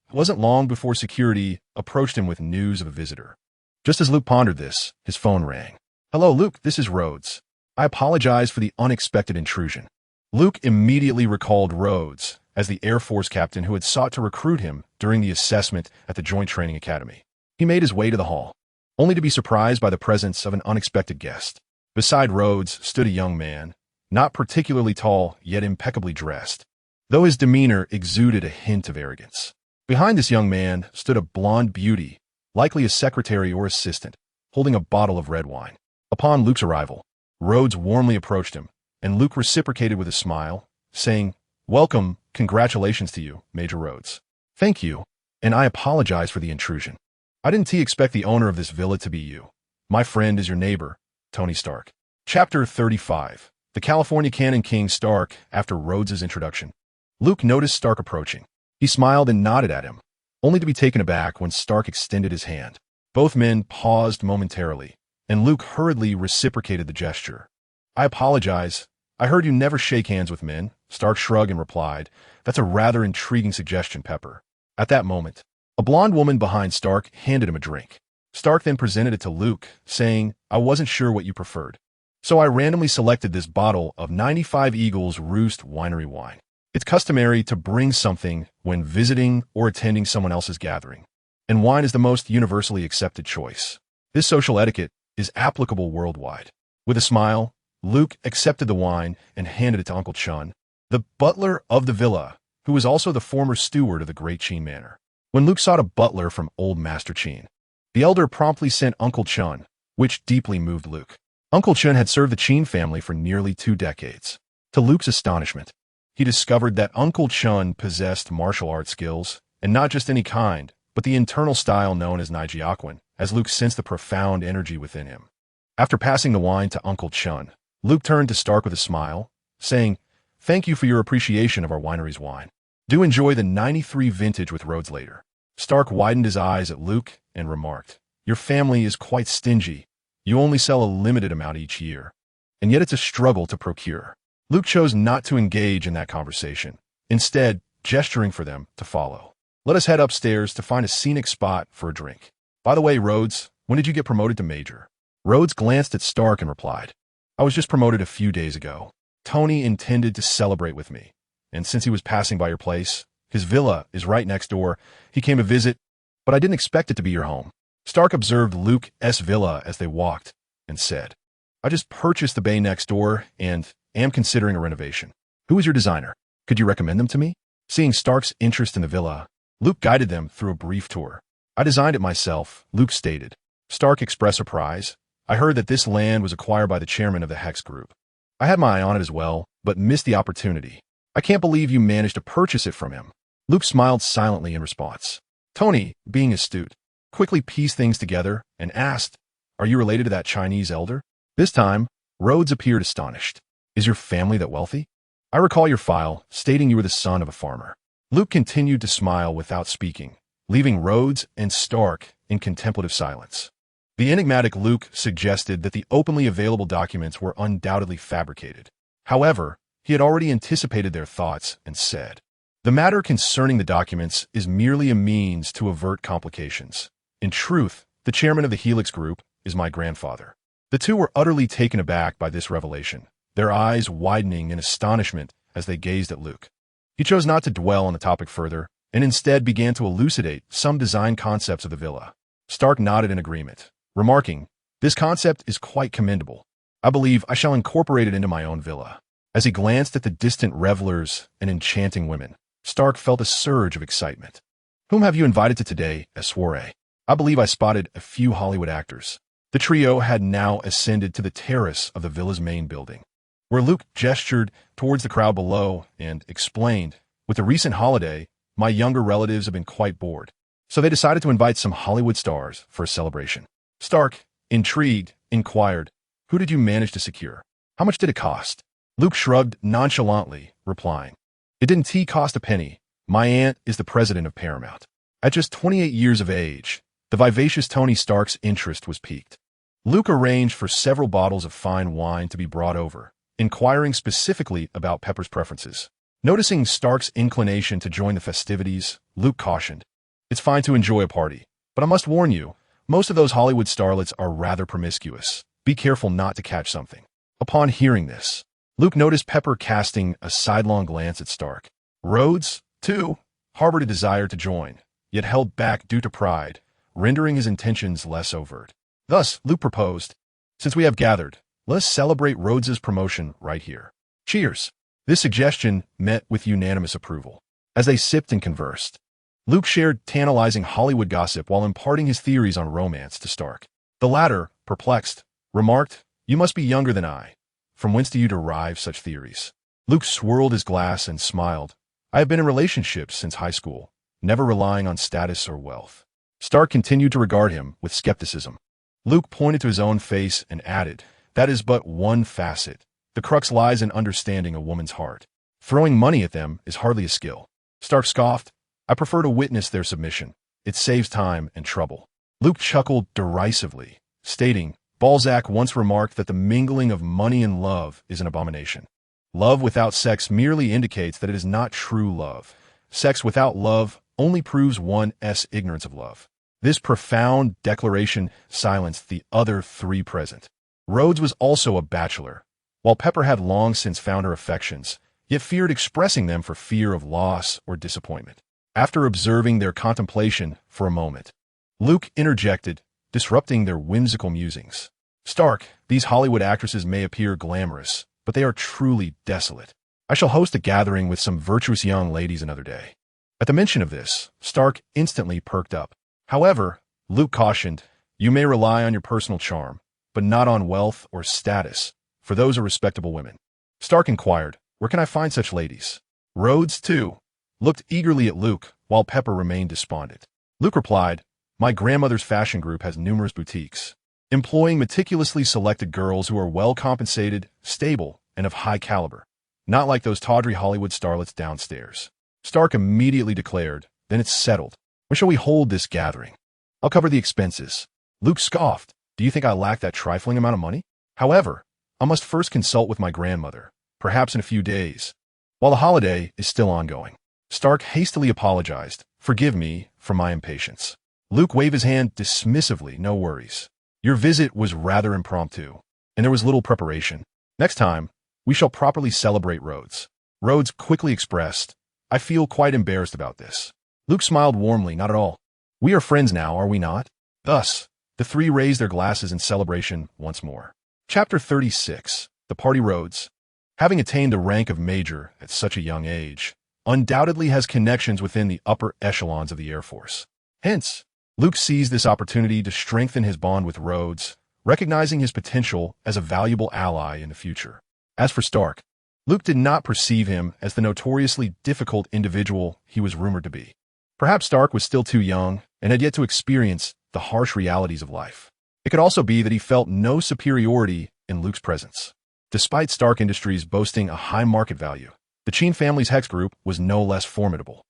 it wasn't long before security approached him with news of a visitor. Just as Luke pondered this, his phone rang. "Hello, Luke, this is Rhodes. I apologize for the unexpected intrusion." Luke immediately recalled Rhodes as the Air Force captain who had sought to recruit him during the assessment at the Joint Training Academy. He made his way to the hall, only to be surprised by the presence of an unexpected guest. Beside Rhodes stood a young man, not particularly tall, yet impeccably dressed, though his demeanor exuded a hint of arrogance. Behind this young man stood a blonde beauty, likely a secretary or assistant, holding a bottle of red wine. Upon Luke's arrival, Rhodes warmly approached him, and Luke reciprocated with a smile, saying, "Welcome, congratulations to you, Major Rhodes." "Thank you, and I apologize for the intrusion. I didn't expect the owner of this villa to be you. My friend is your neighbor, Tony Stark." Chapter 35. The California Cannon King Stark after Rhodes' introduction. Luke noticed Stark approaching. He smiled and nodded at him, only to be taken aback when Stark extended his hand. Both men paused momentarily, and Luke hurriedly reciprocated the gesture. "I apologize. I heard you never shake hands with men." Stark shrugged and replied, "That's a rather intriguing suggestion, Pepper." At that moment, a blonde woman behind Stark handed him a drink. Stark then presented it to Luke, saying, "I wasn't sure what you preferred, so I randomly selected this bottle of 95 Eagles Roost Winery wine. It's customary to bring something when visiting or attending someone else's gathering, and wine is the most universally accepted choice. This social etiquette is applicable worldwide." With a smile, Luke accepted the wine and handed it to Uncle Chun, the butler of the villa, who was also the former steward of the Great Qin Manor. When Luke sought a butler from Old Master Qin, the elder promptly sent Uncle Chun, which deeply moved Luke. Uncle Chun had served the Qin family for nearly 2 decades. To Luke's astonishment, he discovered that Uncle Chun possessed martial arts skills, and not just any kind, but the internal style known as Nijiaquan, as Luke sensed the profound energy within him. After passing the wine to Uncle Chun, Luke turned to Stark with a smile, saying, "Thank you for your appreciation of our winery's wine. Do enjoy the 93 vintage with Rhodes later." Stark widened his eyes at Luke and remarked, "Your family is quite stingy. You only sell a limited amount each year, and yet it's a struggle to procure." Luke chose not to engage in that conversation, instead gesturing for them to follow. "Let us head upstairs to find a scenic spot for a drink. By the way, Rhodes, when did you get promoted to Major?" Rhodes glanced at Stark and replied, "I was just promoted a few days ago. Tony intended to celebrate with me, and since he was passing by your place, his villa is right next door, he came to visit, but I didn't expect it to be your home." Stark observed Luke's villa as they walked and said, "I just purchased the bay next door and am considering a renovation. Who is your designer? Could you recommend them to me?" Seeing Stark's interest in the villa, Luke guided them through a brief tour. "I designed it myself," Luke stated, Stark expressed surprise. I heard that this land was acquired by the chairman of the Hex Group. I had my eye on it as well, but missed the opportunity. I can't believe you managed to purchase it from him. Luke smiled silently in response. Tony, being astute, quickly pieced things together and asked, "Are you related to that Chinese elder?" This time, Rhodes appeared astonished. "Is your family that wealthy? I recall your file, stating you were the son of a farmer." Luke continued to smile without speaking, leaving Rhodes and Stark in contemplative silence. The enigmatic Luke suggested that the openly available documents were undoubtedly fabricated. However, he had already anticipated their thoughts and said, "The matter concerning the documents is merely a means to avert complications. In truth, the chairman of the Helix Group is my grandfather." The two were utterly taken aback by this revelation, their eyes widening in astonishment as they gazed at Luke. He chose not to dwell on the topic further, and instead began to elucidate some design concepts of the villa. Stark nodded in agreement, remarking, "This concept is quite commendable. I believe I shall incorporate it into my own villa." As he glanced at the distant revelers and enchanting women, Stark felt a surge of excitement. "Whom have you invited to today, a soiree?" "I believe I spotted a few Hollywood actors." The trio had now ascended to the terrace of the villa's main building, where Luke gestured towards the crowd below and explained, "With the recent holiday, my younger relatives have been quite bored, so they decided to invite some Hollywood stars for a celebration." Stark, intrigued, inquired, "Who did you manage to secure? How much did it cost?" Luke shrugged nonchalantly, replying, "It didn't cost a penny. My aunt is the president of Paramount." At just 28 years of age, the vivacious Tony Stark's interest was piqued. Luke arranged for several bottles of fine wine to be brought over, inquiring specifically about Pepper's preferences. Noticing Stark's inclination to join the festivities, Luke cautioned, "It's fine to enjoy a party, but I must warn you, most of those Hollywood starlets are rather promiscuous. Be careful not to catch something." Upon hearing this, Luke noticed Pepper casting a sidelong glance at Stark. Rhodes, too, harbored a desire to join, yet held back due to pride, rendering his intentions less overt. Thus, Luke proposed, "Since we have gathered, let us celebrate Rhodes's promotion right here. Cheers." This suggestion met with unanimous approval. As they sipped and conversed, Luke shared tantalizing Hollywood gossip while imparting his theories on romance to Stark. The latter, perplexed, remarked, "You must be younger than I. From whence do you derive such theories?" Luke swirled his glass and smiled. "I have been in relationships since high school, never relying on status or wealth." Stark continued to regard him with skepticism. Luke pointed to his own face and added, "That is but one facet. The crux lies in understanding a woman's heart. Throwing money at them is hardly a skill." Stark scoffed, "I prefer to witness their submission. It saves time and trouble." Luke chuckled derisively, stating, "Balzac once remarked that the mingling of money and love is an abomination. Love without sex merely indicates that it is not true love. Sex without love only proves one's ignorance of love." This profound declaration silenced the other three present. Rhodes was also a bachelor, while Pepper had long since found her affections, yet feared expressing them for fear of loss or disappointment. After observing their contemplation for a moment, Luke interjected, disrupting their whimsical musings. "Stark, these Hollywood actresses may appear glamorous, but they are truly desolate. I shall host a gathering with some virtuous young ladies another day." At the mention of this, Stark instantly perked up. However, Luke cautioned, "You may rely on your personal charm, but not on wealth or status, for those are respectable women." Stark inquired, "Where can I find such ladies?" Rhodes, too, looked eagerly at Luke, while Pepper remained despondent. Luke replied, "My grandmother's fashion group has numerous boutiques, employing meticulously selected girls who are well compensated, stable, and of high caliber, not like those tawdry Hollywood starlets downstairs." Stark immediately declared, "Then it's settled. When shall we hold this gathering? I'll cover the expenses." Luke scoffed, "Do you think I lack that trifling amount of money? However, I must first consult with my grandmother, perhaps in a few days, while the holiday is still ongoing." Stark hastily apologized, "Forgive me for my impatience." Luke waved his hand dismissively, "No worries. Your visit was rather impromptu, and there was little preparation. Next time, we shall properly celebrate Rhodes." Rhodes quickly expressed, "I feel quite embarrassed about this." Luke smiled warmly, "Not at all. We are friends now, are we not?" Thus, the three raised their glasses in celebration once more. Chapter 36. The Party. Rhodes, having attained the rank of major at such a young age, undoubtedly has connections within the upper echelons of the Air Force. Hence, Luke seized this opportunity to strengthen his bond with Rhodes, recognizing his potential as a valuable ally in the future. As for Stark, Luke did not perceive him as the notoriously difficult individual he was rumored to be. Perhaps Stark was still too young and had yet to experience the harsh realities of life. It could also be that he felt no superiority in Luke's presence. Despite Stark Industries boasting a high market value, the Qin family's Hex Group was no less formidable.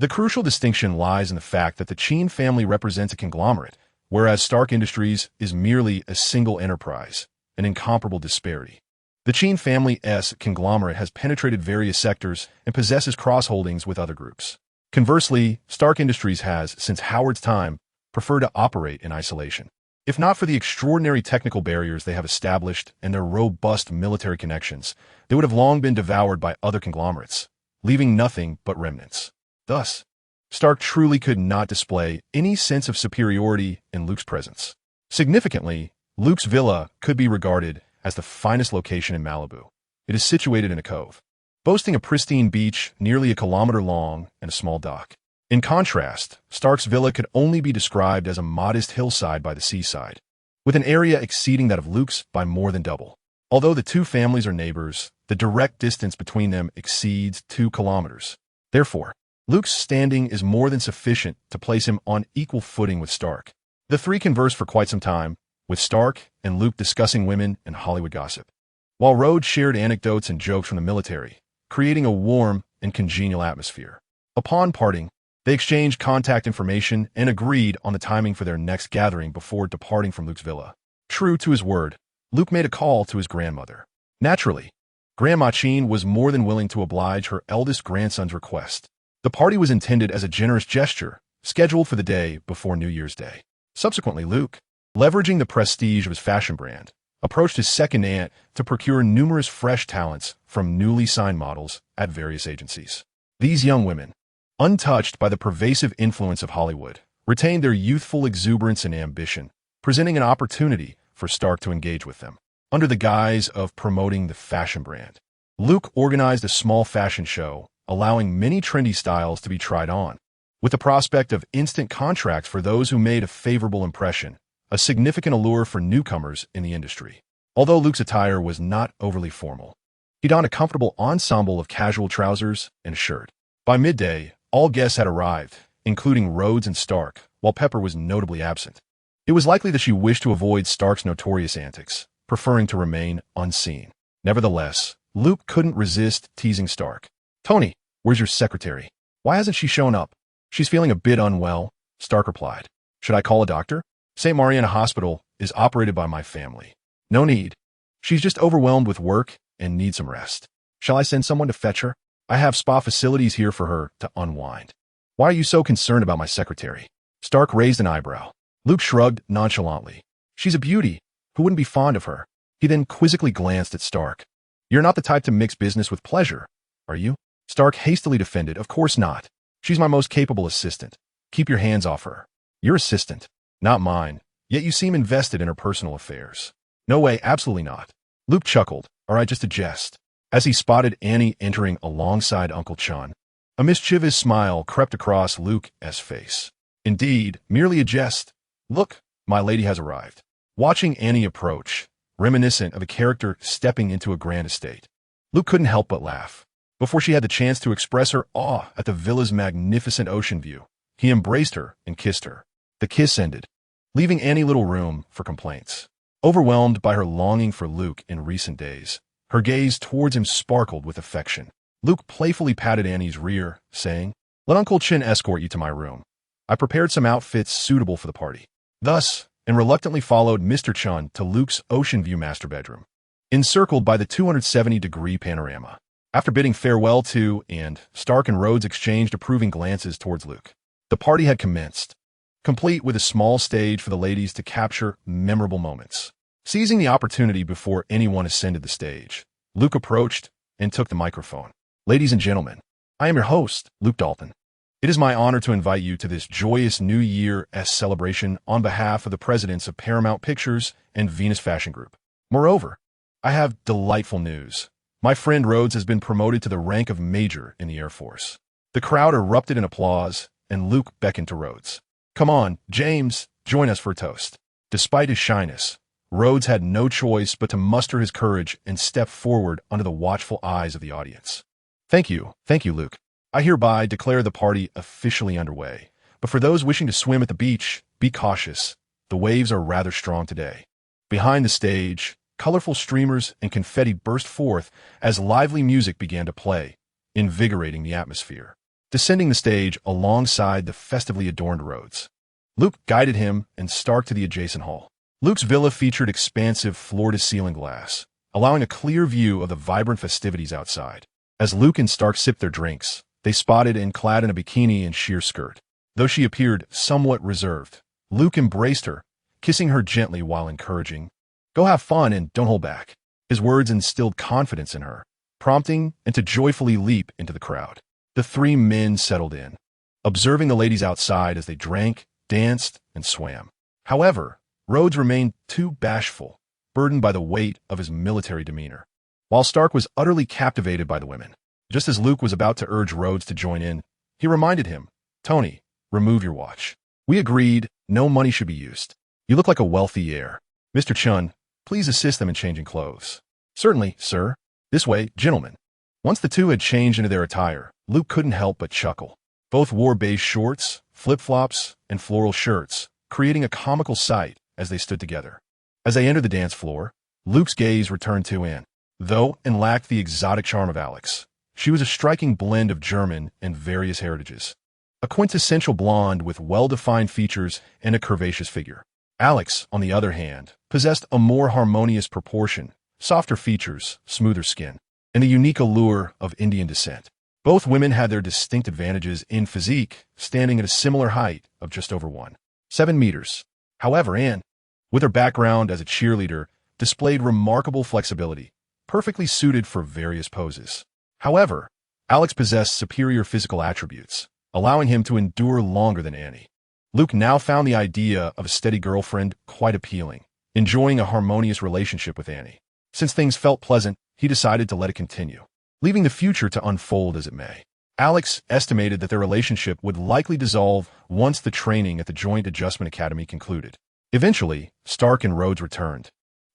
The crucial distinction lies in the fact that the Qin family represents a conglomerate, whereas Stark Industries is merely a single enterprise, an incomparable disparity. The Qin family's conglomerate has penetrated various sectors and possesses cross-holdings with other groups. Conversely, Stark Industries has, since Howard's time, preferred to operate in isolation. If not for the extraordinary technical barriers they have established and their robust military connections, they would have long been devoured by other conglomerates, leaving nothing but remnants. Thus, Stark truly could not display any sense of superiority in Luke's presence. Significantly, Luke's villa could be regarded as the finest location in Malibu. It is situated in a cove, boasting a pristine beach nearly a kilometer long and a small dock. In contrast, Stark's villa could only be described as a modest hillside by the seaside, with an area exceeding that of Luke's by more than double. Although the two families are neighbors, the direct distance between them exceeds 2 kilometers. Therefore, Luke's standing is more than sufficient to place him on equal footing with Stark. The three conversed for quite some time, with Stark and Luke discussing women and Hollywood gossip, while Rhodes shared anecdotes and jokes from the military, creating a warm and congenial atmosphere. Upon parting, they exchanged contact information and agreed on the timing for their next gathering before departing from Luke's villa. True to his word, Luke made a call to his grandmother. Naturally, Grandma Qin was more than willing to oblige her eldest grandson's request. The party was intended as a generous gesture, scheduled for the day before New Year's Day. Subsequently, Luke, leveraging the prestige of his fashion brand, approached his second aunt to procure numerous fresh talents from newly signed models at various agencies. These young women, untouched by the pervasive influence of Hollywood, retained their youthful exuberance and ambition, presenting an opportunity for Stark to engage with them. Under the guise of promoting the fashion brand, Luke organized a small fashion show, allowing many trendy styles to be tried on, with the prospect of instant contracts for those who made a favorable impression, a significant allure for newcomers in the industry. Although Luke's attire was not overly formal, he donned a comfortable ensemble of casual trousers and a shirt. By midday, all guests had arrived, including Rhodes and Stark, while Pepper was notably absent. It was likely that she wished to avoid Stark's notorious antics, preferring to remain unseen. Nevertheless, Luke couldn't resist teasing Stark. "Tony, where's your secretary? Why hasn't she shown up?" "She's feeling a bit unwell," Stark replied. "Should I call a doctor?" "St. Mariana Hospital is operated by my family." "No need. She's just overwhelmed with work and needs some rest." "Shall I send someone to fetch her? I have spa facilities here for her to unwind." "Why are you so concerned about my secretary?" Stark raised an eyebrow. Luke shrugged nonchalantly. "She's a beauty. Who wouldn't be fond of her?" He then quizzically glanced at Stark. "You're not the type to mix business with pleasure, are you?" Stark hastily defended. "Of course not. She's my most capable assistant. Keep your hands off her." "Your assistant, not mine, yet you seem invested in her personal affairs." "No way, absolutely not." Luke chuckled. "All right, just a jest," as he spotted Annie entering alongside Uncle Chun. A mischievous smile crept across Luke's face. "Indeed, merely a jest. Look, my lady has arrived." Watching Annie approach, reminiscent of a character stepping into a grand estate, Luke couldn't help but laugh. Before she had the chance to express her awe at the villa's magnificent ocean view, he embraced her and kissed her. The kiss ended, leaving Annie little room for complaints. Overwhelmed by her longing for Luke in recent days, her gaze towards him sparkled with affection. Luke playfully patted Annie's rear, saying, "Let Uncle Chin escort you to my room. I prepared some outfits suitable for the party." Thus, and reluctantly followed Mr. Chun to Luke's ocean view master bedroom, encircled by the 270-degree panorama. After bidding farewell to, and Stark and Rhodes exchanged approving glances towards Luke, the party had commenced, complete with a small stage for the ladies to capture memorable moments. Seizing the opportunity before anyone ascended the stage, Luke approached and took the microphone. "Ladies and gentlemen, I am your host, Luke Dalton. It is my honor to invite you to this joyous New Year's celebration on behalf of the presidents of Paramount Pictures and Venus Fashion Group. Moreover, I have delightful news. My friend Rhodes has been promoted to the rank of Major in the Air Force." The crowd erupted in applause, and Luke beckoned to Rhodes. Come on, James, join us for a toast. Despite his shyness, Rhodes had no choice but to muster his courage and step forward under the watchful eyes of the audience. Thank you, Luke. I hereby declare the party officially underway. But for those wishing to swim at the beach, be cautious. The waves are rather strong today. Behind the stage, colorful streamers and confetti burst forth as lively music began to play, invigorating the atmosphere. Descending the stage alongside the festively adorned Rhodes, Luke guided him and Stark to the adjacent hall. Luke's villa featured expansive floor-to-ceiling glass, allowing a clear view of the vibrant festivities outside. As Luke and Stark sipped their drinks, they spotted Anne clad in a bikini and sheer skirt. Though she appeared somewhat reserved, Luke embraced her, kissing her gently while encouraging, "Go have fun and don't hold back." His words instilled confidence in her, prompting Anne to joyfully leap into the crowd. The three men settled in, observing the ladies outside as they drank, danced, and swam. However, Rhodes remained too bashful, burdened by the weight of his military demeanor, while Stark was utterly captivated by the women. Just as Luke was about to urge Rhodes to join in, he reminded him, "Tony, remove your watch. We agreed no money should be used. You look like a wealthy heir. Mr. Chun, please assist them in changing clothes." "Certainly, sir. This way, gentlemen." Once the two had changed into their attire, Luke couldn't help but chuckle. Both wore beige shorts, flip-flops, and floral shirts, creating a comical sight as they stood together. As they entered the dance floor, Luke's gaze returned to Anne. Though Anne lacked the exotic charm of Alex, she was a striking blend of German and various heritages. A quintessential blonde with well-defined features and a curvaceous figure. Alex, on the other hand, possessed a more harmonious proportion, softer features, smoother skin, and the unique allure of Indian descent. Both women had their distinct advantages in physique, standing at a similar height of just over 1.7 meters. However, Anne, with her background as a cheerleader, displayed remarkable flexibility, perfectly suited for various poses. However, Alex possessed superior physical attributes, allowing him to endure longer than Annie. Luke now found the idea of a steady girlfriend quite appealing, enjoying a harmonious relationship with Annie. Since things felt pleasant, he decided to let it continue, leaving the future to unfold as it may. Alex estimated that their relationship would likely dissolve once the training at the Joint Adjustment Academy concluded. Eventually, Stark and Rhodes returned,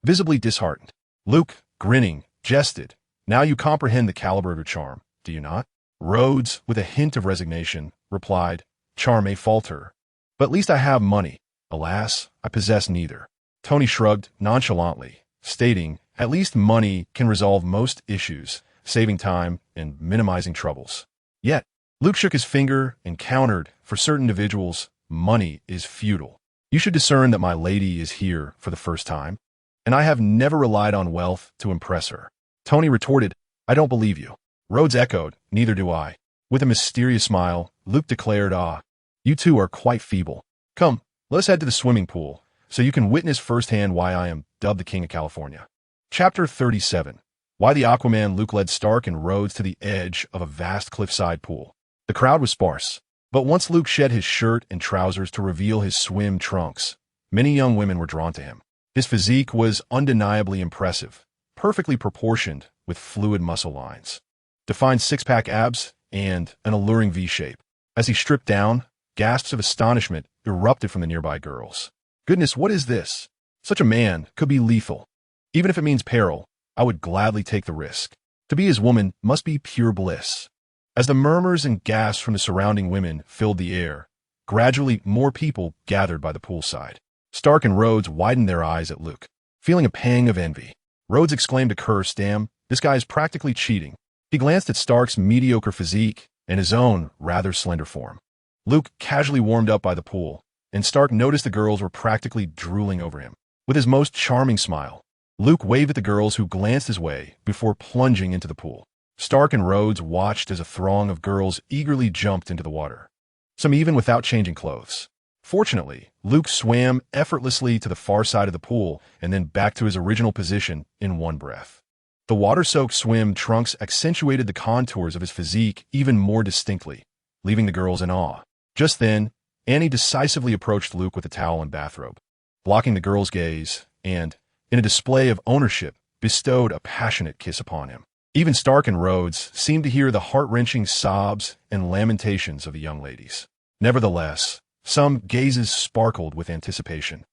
visibly disheartened. Luke, grinning, jested, "Now you comprehend the caliber of your charm, do you not?" Rhodes, with a hint of resignation, replied, "Charm may falter, but at least I have money. Alas, I possess neither." Tony shrugged nonchalantly, stating, "At least money can resolve most issues, saving time and minimizing troubles." Yet, Luke shook his finger and countered, "For certain individuals, money is futile. You should discern that my lady is here for the first time, and I have never relied on wealth to impress her." Tony retorted, "I don't believe you." Rhodes echoed, "Neither do I." With a mysterious smile, Luke declared, "Ah, you two are quite feeble. Come, let us head to the swimming pool, so you can witness firsthand why I am dubbed the King of California." Chapter 37. Why the Aquaman Luke led Stark and Rhodes to the edge of a vast cliffside pool. The crowd was sparse, but once Luke shed his shirt and trousers to reveal his swim trunks, many young women were drawn to him. His physique was undeniably impressive, perfectly proportioned with fluid muscle lines, defined six-pack abs, and an alluring V-shape. As he stripped down, gasps of astonishment erupted from the nearby girls. "Goodness, what is this? Such a man could be lethal. Even if it means peril, I would gladly take the risk. To be his woman must be pure bliss." As the murmurs and gasps from the surrounding women filled the air, gradually more people gathered by the poolside. Stark and Rhodes widened their eyes at Luke, feeling a pang of envy. Rhodes exclaimed a curse, "Damn, this guy is practically cheating." He glanced at Stark's mediocre physique and his own rather slender form. Luke casually warmed up by the pool, and Stark noticed the girls were practically drooling over him. With his most charming smile, Luke waved at the girls who glanced his way before plunging into the pool. Stark and Rhodes watched as a throng of girls eagerly jumped into the water, some even without changing clothes. Fortunately, Luke swam effortlessly to the far side of the pool and then back to his original position in one breath. The water-soaked swim trunks accentuated the contours of his physique even more distinctly, leaving the girls in awe. Just then, Annie decisively approached Luke with a towel and bathrobe, blocking the girls' gaze, and, in a display of ownership, bestowed a passionate kiss upon him. Even Stark and Rhodes seemed to hear the heart-wrenching sobs and lamentations of the young ladies. Nevertheless, Some gazes sparkled with anticipation,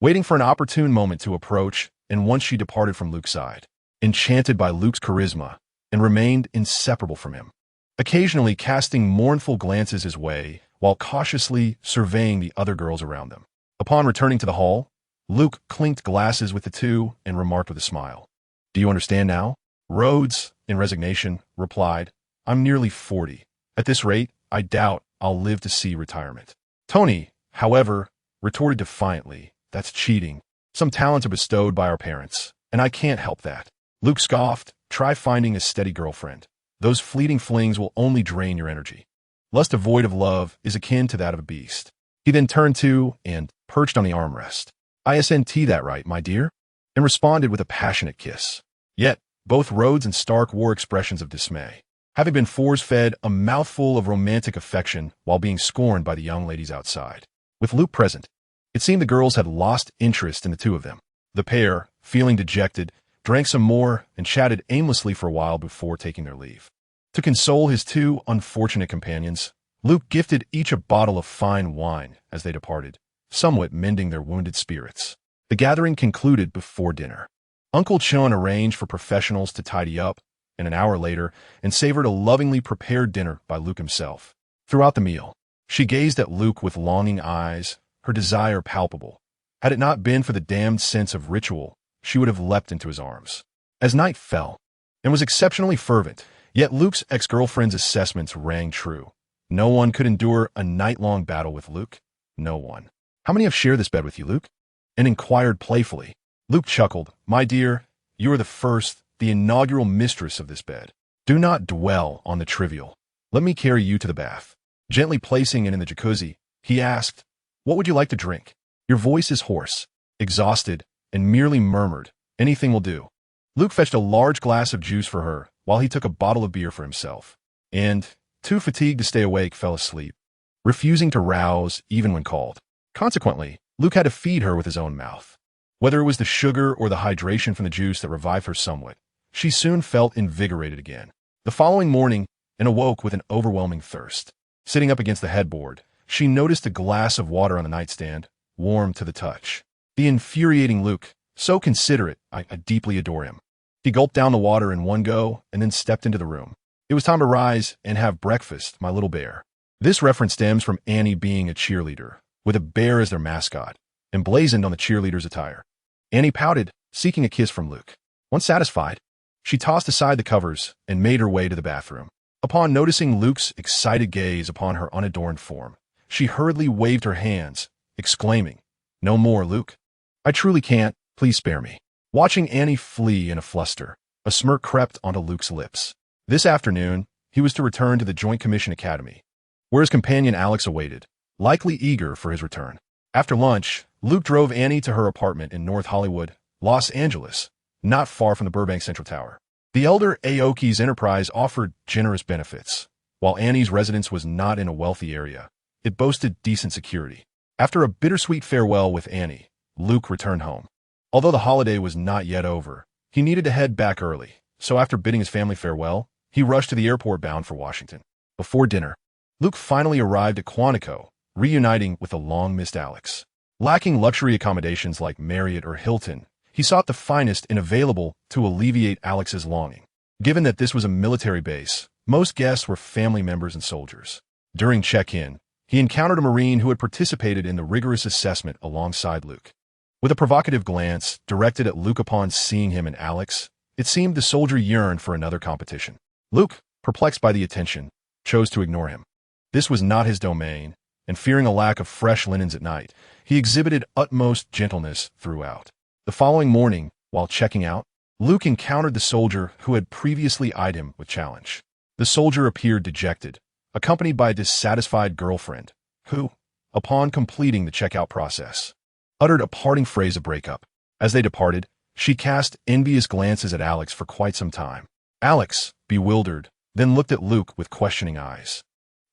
waiting for an opportune moment to approach, and once she departed from Luke's side, enchanted by Luke's charisma, and remained inseparable from him, occasionally casting mournful glances his way while cautiously surveying the other girls around them. Upon returning to the hall, Luke clinked glasses with the two and remarked with a smile, "Do you understand now?" Rhodes, in resignation, replied, "I'm nearly 40. At this rate, I doubt I'll live to see retirement." Tony, however, retorted defiantly, "That's cheating. Some talents are bestowed by our parents, and I can't help that." Luke scoffed, "Try finding a steady girlfriend. Those fleeting flings will only drain your energy. Lust devoid of love is akin to that of a beast." He then turned to and perched on the armrest. "ISNT that right, my dear?" and responded with a passionate kiss. Yet, both Rhodes and Stark wore expressions of dismay, having been force-fed a mouthful of romantic affection while being scorned by the young ladies outside. With Luke present, it seemed the girls had lost interest in the two of them. The pair, feeling dejected, drank some more and chatted aimlessly for a while before taking their leave. To console his two unfortunate companions, Luke gifted each a bottle of fine wine as they departed, somewhat mending their wounded spirits. The gathering concluded before dinner. Uncle Chun arranged for professionals to tidy up, and an hour later, and savored a lovingly prepared dinner by Luke himself. Throughout the meal, she gazed at Luke with longing eyes, her desire palpable. Had it not been for the damned sense of ritual, she would have leapt into his arms. As night fell, and was exceptionally fervent, yet Luke's ex-girlfriend's assessments rang true. No one could endure a night-long battle with Luke. No one. "How many have shared this bed with you, Luke?" and inquired playfully. Luke chuckled, "My dear, you are the first, the inaugural mistress of this bed. Do not dwell on the trivial. Let me carry you to the bath." Gently placing it in the jacuzzi, he asked, "What would you like to drink?" "Your voice is hoarse, exhausted, and merely murmured, 'Anything will do.'" Luke fetched a large glass of juice for her, while he took a bottle of beer for himself, and, too fatigued to stay awake, fell asleep, refusing to rouse even when called. Consequently, Luke had to feed her with his own mouth. Whether it was the sugar or the hydration from the juice that revived her somewhat, she soon felt invigorated again. The following morning, and awoke with an overwhelming thirst. Sitting up against the headboard, she noticed a glass of water on the nightstand, warm to the touch. The infuriating Luke, so considerate, I deeply adore him. He gulped down the water in one go and then stepped into the room. "It was time to rise and have breakfast, my little bear." This reference stems from Annie being a cheerleader, with a bear as their mascot, emblazoned on the cheerleader's attire. Annie pouted, seeking a kiss from Luke. Once satisfied, she tossed aside the covers and made her way to the bathroom. Upon noticing Luke's excited gaze upon her unadorned form, she hurriedly waved her hands, exclaiming, "No more, Luke. I truly can't. Please spare me." Watching Annie flee in a fluster, a smirk crept onto Luke's lips. This afternoon, he was to return to the Joint Commission Academy, where his companion Alex awaited, likely eager for his return. After lunch, Luke drove Annie to her apartment in North Hollywood, Los Angeles, not far from the Burbank Central Tower. The elder Aoki's enterprise offered generous benefits. While Annie's residence was not in a wealthy area, it boasted decent security. After a bittersweet farewell with Annie, Luke returned home. Although the holiday was not yet over, he needed to head back early, so after bidding his family farewell, he rushed to the airport bound for Washington. Before dinner, Luke finally arrived at Quantico, reuniting with the long-missed Alex. Lacking luxury accommodations like Marriott or Hilton, he sought the finest and available to alleviate Alex's longing. Given that this was a military base, most guests were family members and soldiers. During check-in, he encountered a Marine who had participated in the rigorous assessment alongside Luke. With a provocative glance directed at Luke upon seeing him and Alex, it seemed the soldier yearned for another competition. Luke, perplexed by the attention, chose to ignore him. This was not his domain, and fearing a lack of fresh linens at night, he exhibited utmost gentleness throughout. The following morning, while checking out, Luke encountered the soldier who had previously eyed him with challenge. The soldier appeared dejected, accompanied by a dissatisfied girlfriend, who, upon completing the checkout process, uttered a parting phrase of breakup. As they departed, she cast envious glances at Alex for quite some time. Alex, bewildered, then looked at Luke with questioning eyes.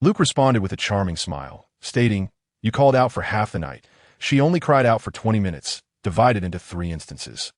Luke responded with a charming smile, stating, "You called out for half the night. She only cried out for 20 minutes, divided into 3 instances."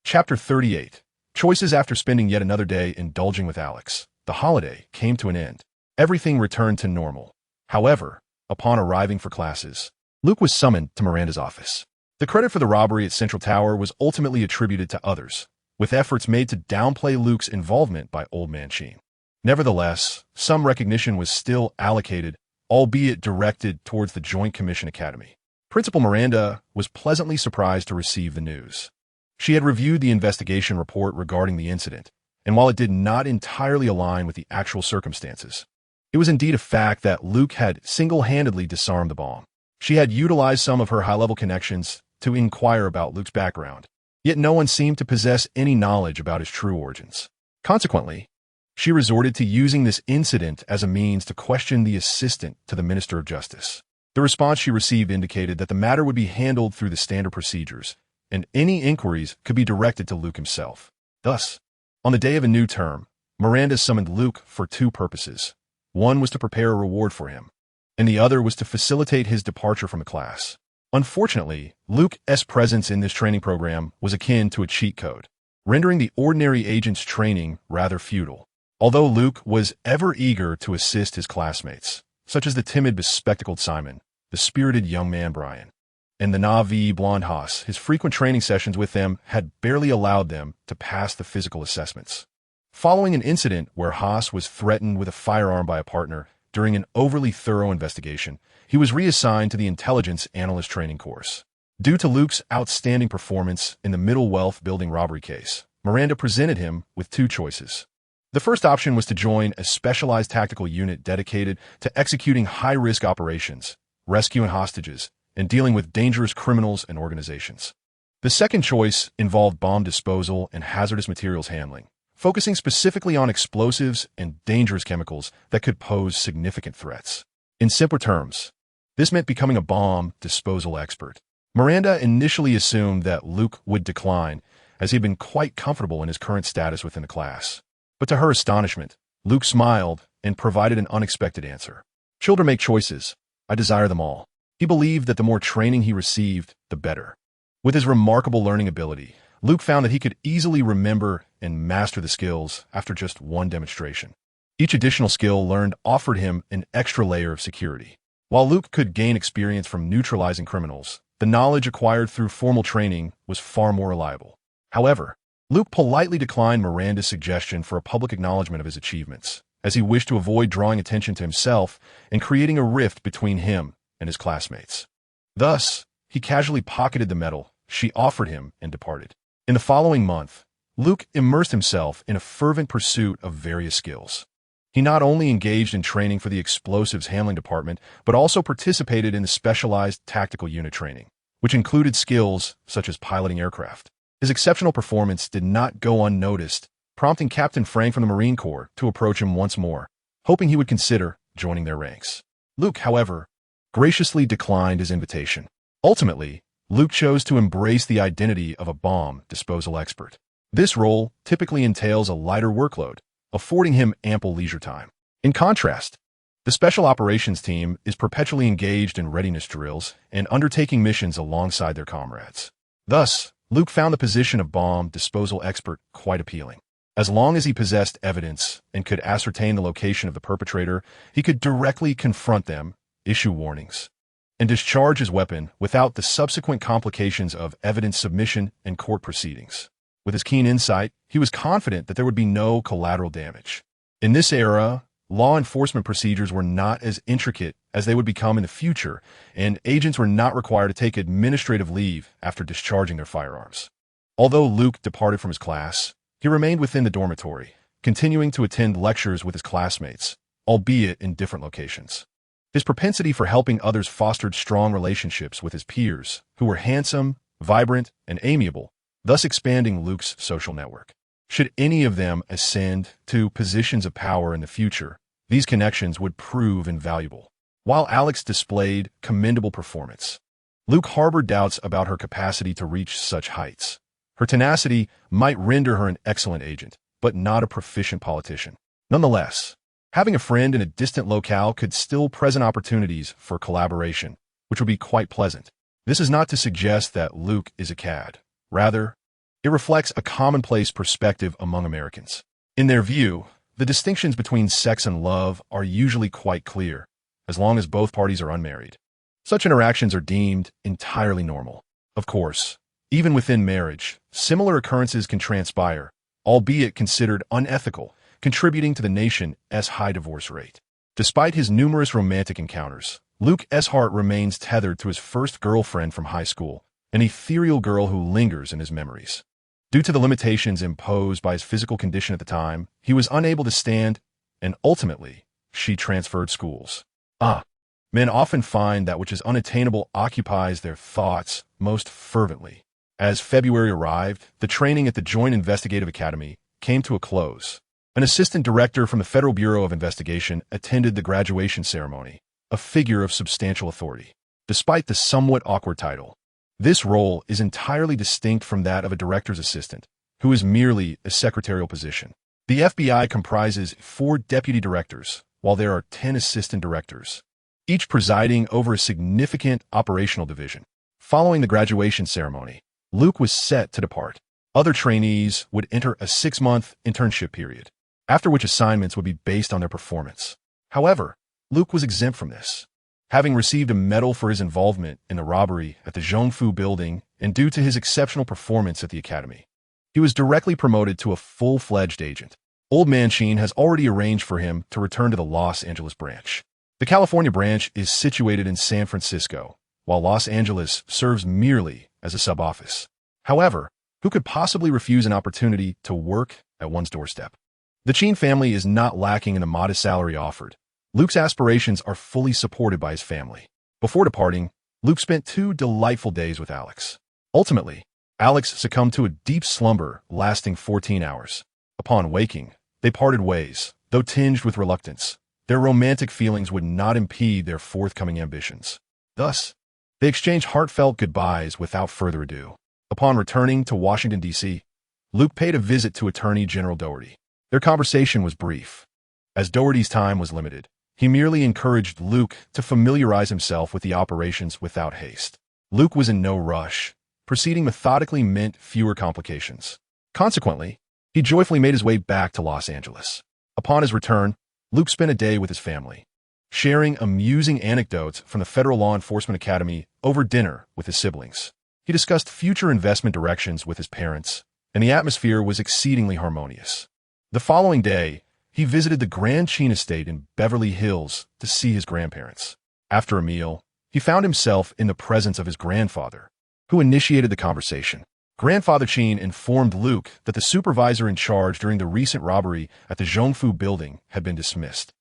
Chapter 38. Choices. After spending yet another day indulging with Alex, the holiday came to an end. Everything returned to normal. However, Upon arriving for classes, Luke was summoned to Miranda's office. The credit for the robbery at Central Tower was ultimately attributed to others, with efforts made to downplay Luke's involvement by Old Man Sheen. Nevertheless, some recognition was still allocated, albeit directed towards the Joint Commission Academy. Principal Miranda was pleasantly surprised to receive the news. She had reviewed the investigation report regarding the incident, and while it did not entirely align with the actual circumstances, it was indeed a fact that Luke had single-handedly disarmed the bomb. She had utilized some of her high-level connections to inquire about Luke's background, yet no one seemed to possess any knowledge about his true origins. Consequently, she resorted to using this incident as a means to question the assistant to the Minister of Justice. The response she received indicated that the matter would be handled through the standard procedures, and any inquiries could be directed to Luke himself. Thus, on the day of a new term, Miranda summoned Luke for two purposes. One was to prepare a reward for him, and the other was to facilitate his departure from the class. Unfortunately, Luke's presence in this training program was akin to a cheat code, rendering the ordinary agent's training rather futile. Although Luke was ever eager to assist his classmates, such as the timid bespectacled Simon, the spirited young man Brian, and the naive blonde Haas, his frequent training sessions with them had barely allowed them to pass the physical assessments. Following an incident where Haas was threatened with a firearm by a partner during an overly thorough investigation, he was reassigned to the intelligence analyst training course. Due to Luke's outstanding performance in the Middle Wealth Building robbery case, Miranda presented him with two choices. The first option was to join a specialized tactical unit dedicated to executing high-risk operations, rescuing hostages, and dealing with dangerous criminals and organizations. The second choice involved bomb disposal and hazardous materials handling, focusing specifically on explosives and dangerous chemicals that could pose significant threats. In simpler terms, this meant becoming a bomb disposal expert. Miranda initially assumed that Luke would decline, as he had been quite comfortable in his current status within the class. But to her astonishment, Luke smiled and provided an unexpected answer. Children make choices. I desire them all. He believed that the more training he received, the better. With his remarkable learning ability, Luke found that he could easily remember and master the skills after just one demonstration. Each additional skill learned offered him an extra layer of security. While Luke could gain experience from neutralizing criminals, the knowledge acquired through formal training was far more reliable. However, Luke politely declined Miranda's suggestion for a public acknowledgement of his achievements, as he wished to avoid drawing attention to himself and creating a rift between him and his classmates. Thus, he casually pocketed the medal she offered him and departed. In the following month, Luke immersed himself in a fervent pursuit of various skills. He not only engaged in training for the explosives handling department, but also participated in the specialized tactical unit training, which included skills such as piloting aircraft. His exceptional performance did not go unnoticed, prompting Captain Frank from the Marine Corps to approach him once more, hoping he would consider joining their ranks. Luke, however, graciously declined his invitation. Ultimately, Luke chose to embrace the identity of a bomb disposal expert. This role typically entails a lighter workload, affording him ample leisure time. In contrast, the Special Operations Team is perpetually engaged in readiness drills and undertaking missions alongside their comrades. Thus, Luke found the position of bomb disposal expert quite appealing. As long as he possessed evidence and could ascertain the location of the perpetrator, he could directly confront them, issue warnings, and discharge his weapon without the subsequent complications of evidence submission and court proceedings. With his keen insight, he was confident that there would be no collateral damage. In this era, law enforcement procedures were not as intricate as they would become in the future, and agents were not required to take administrative leave after discharging their firearms. Although Luke departed from his class, he remained within the dormitory, continuing to attend lectures with his classmates, albeit in different locations. His propensity for helping others fostered strong relationships with his peers, who were handsome, vibrant, and amiable, thus expanding Luke's social network. Should any of them ascend to positions of power in the future, these connections would prove invaluable. While Alex displayed commendable performance, Luke harbored doubts about her capacity to reach such heights. Her tenacity might render her an excellent agent, but not a proficient politician. Nonetheless, having a friend in a distant locale could still present opportunities for collaboration, which would be quite pleasant. This is not to suggest that Luke is a cad. Rather, it reflects a commonplace perspective among Americans. In their view, the distinctions between sex and love are usually quite clear, as long as both parties are unmarried. Such interactions are deemed entirely normal. Of course, even within marriage, similar occurrences can transpire, albeit considered unethical, contributing to the nation's high divorce rate. Despite his numerous romantic encounters, Luke S. Hart remains tethered to his first girlfriend from high school, an ethereal girl who lingers in his memories. Due to the limitations imposed by his physical condition at the time, he was unable to stand, and ultimately, she transferred schools. Men often find that which is unattainable occupies their thoughts most fervently. As February arrived, the training at the Joint Investigative Academy came to a close. An assistant director from the Federal Bureau of Investigation attended the graduation ceremony, a figure of substantial authority. Despite the somewhat awkward title, this role is entirely distinct from that of a director's assistant, who is merely a secretarial position. The FBI comprises 4 deputy directors, while there are 10 assistant directors, each presiding over a significant operational division. Following the graduation ceremony, Luke was set to depart. Other trainees would enter a 6-month internship period, after which assignments would be based on their performance. However, Luke was exempt from this. Having received a medal for his involvement in the robbery at the Zhongfu building and due to his exceptional performance at the academy, he was directly promoted to a full-fledged agent. Old Man Sheen has already arranged for him to return to the Los Angeles branch. The California branch is situated in San Francisco, while Los Angeles serves merely as a sub-office. However, who could possibly refuse an opportunity to work at one's doorstep? The Sheen family is not lacking in the modest salary offered. Luke's aspirations are fully supported by his family. Before departing, Luke spent 2 delightful days with Alex. Ultimately, Alex succumbed to a deep slumber lasting 14 hours. Upon waking, they parted ways, though tinged with reluctance. Their romantic feelings would not impede their forthcoming ambitions. Thus, they exchanged heartfelt goodbyes without further ado. Upon returning to Washington, D.C., Luke paid a visit to Attorney General Doherty. Their conversation was brief. As Doherty's time was limited, he merely encouraged Luke to familiarize himself with the operations without haste. Luke was in no rush. Proceeding methodically meant fewer complications. Consequently, he joyfully made his way back to Los Angeles. Upon his return, Luke spent a day with his family, sharing amusing anecdotes from the Federal Law Enforcement Academy over dinner with his siblings. He discussed future investment directions with his parents, and the atmosphere was exceedingly harmonious. The following day, he visited the Grand Sheen estate in Beverly Hills to see his grandparents. After a meal, he found himself in the presence of his grandfather, who initiated the conversation. Grandfather Sheen informed Luke that the supervisor in charge during the recent robbery at the Zhongfu building had been dismissed.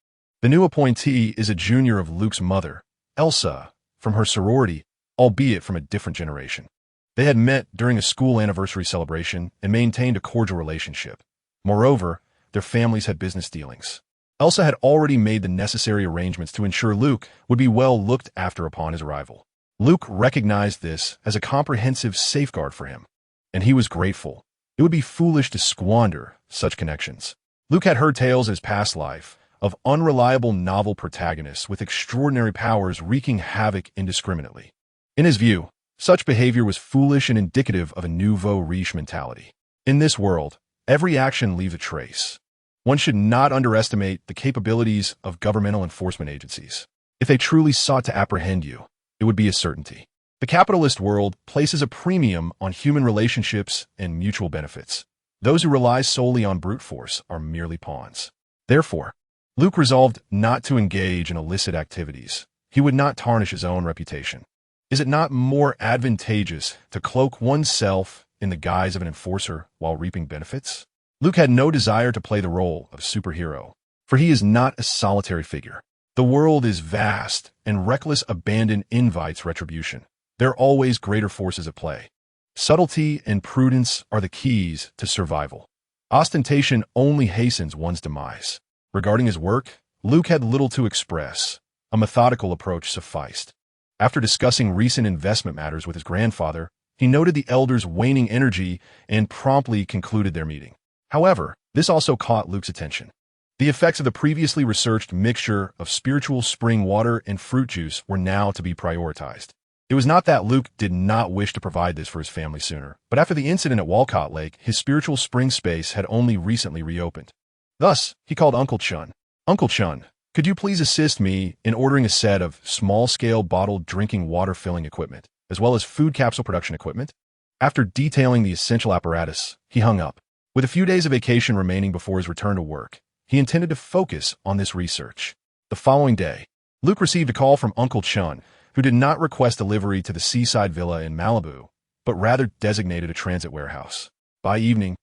The new appointee is a junior of Luke's mother, Elsa, from her sorority, albeit from a different generation. They had met during a school anniversary celebration and maintained a cordial relationship. Moreover, their families had business dealings. Elsa had already made the necessary arrangements to ensure Luke would be well looked after upon his arrival. Luke recognized this as a comprehensive safeguard for him, and he was grateful. It would be foolish to squander such connections. Luke had heard tales in his past life of unreliable novel protagonists with extraordinary powers wreaking havoc indiscriminately. In his view, such behavior was foolish and indicative of a nouveau riche mentality. In this world, every action leaves a trace. One should not underestimate the capabilities of governmental enforcement agencies. If they truly sought to apprehend you, it would be a certainty. The capitalist world places a premium on human relationships and mutual benefits. Those who rely solely on brute force are merely pawns. Therefore, Luke resolved not to engage in illicit activities. He would not tarnish his own reputation. Is it not more advantageous to cloak oneself in the guise of an enforcer while reaping benefits? Luke had no desire to play the role of superhero, for he is not a solitary figure. The world is vast, and reckless abandon invites retribution. There are always greater forces at play. Subtlety and prudence are the keys to survival. Ostentation only hastens one's demise. Regarding his work, Luke had little to express. A methodical approach sufficed. After discussing recent investment matters with his grandfather, he noted the elder's waning energy and promptly concluded their meeting. However, this also caught Luke's attention. The effects of the previously researched mixture of spiritual spring water and fruit juice were now to be prioritized. It was not that Luke did not wish to provide this for his family sooner, but after the incident at Walcott Lake, his spiritual spring space had only recently reopened. Thus, he called Uncle Chun. Uncle Chun, Could you please assist me in ordering a set of small-scale bottled drinking water filling equipment, as well as food capsule production equipment? After detailing the essential apparatus, he hung up. With a few days of vacation remaining before his return to work, he intended to focus on this research. The following day, Luke received a call from Uncle Chun, who did not request delivery to the seaside villa in Malibu, but rather designated a transit warehouse. By evening,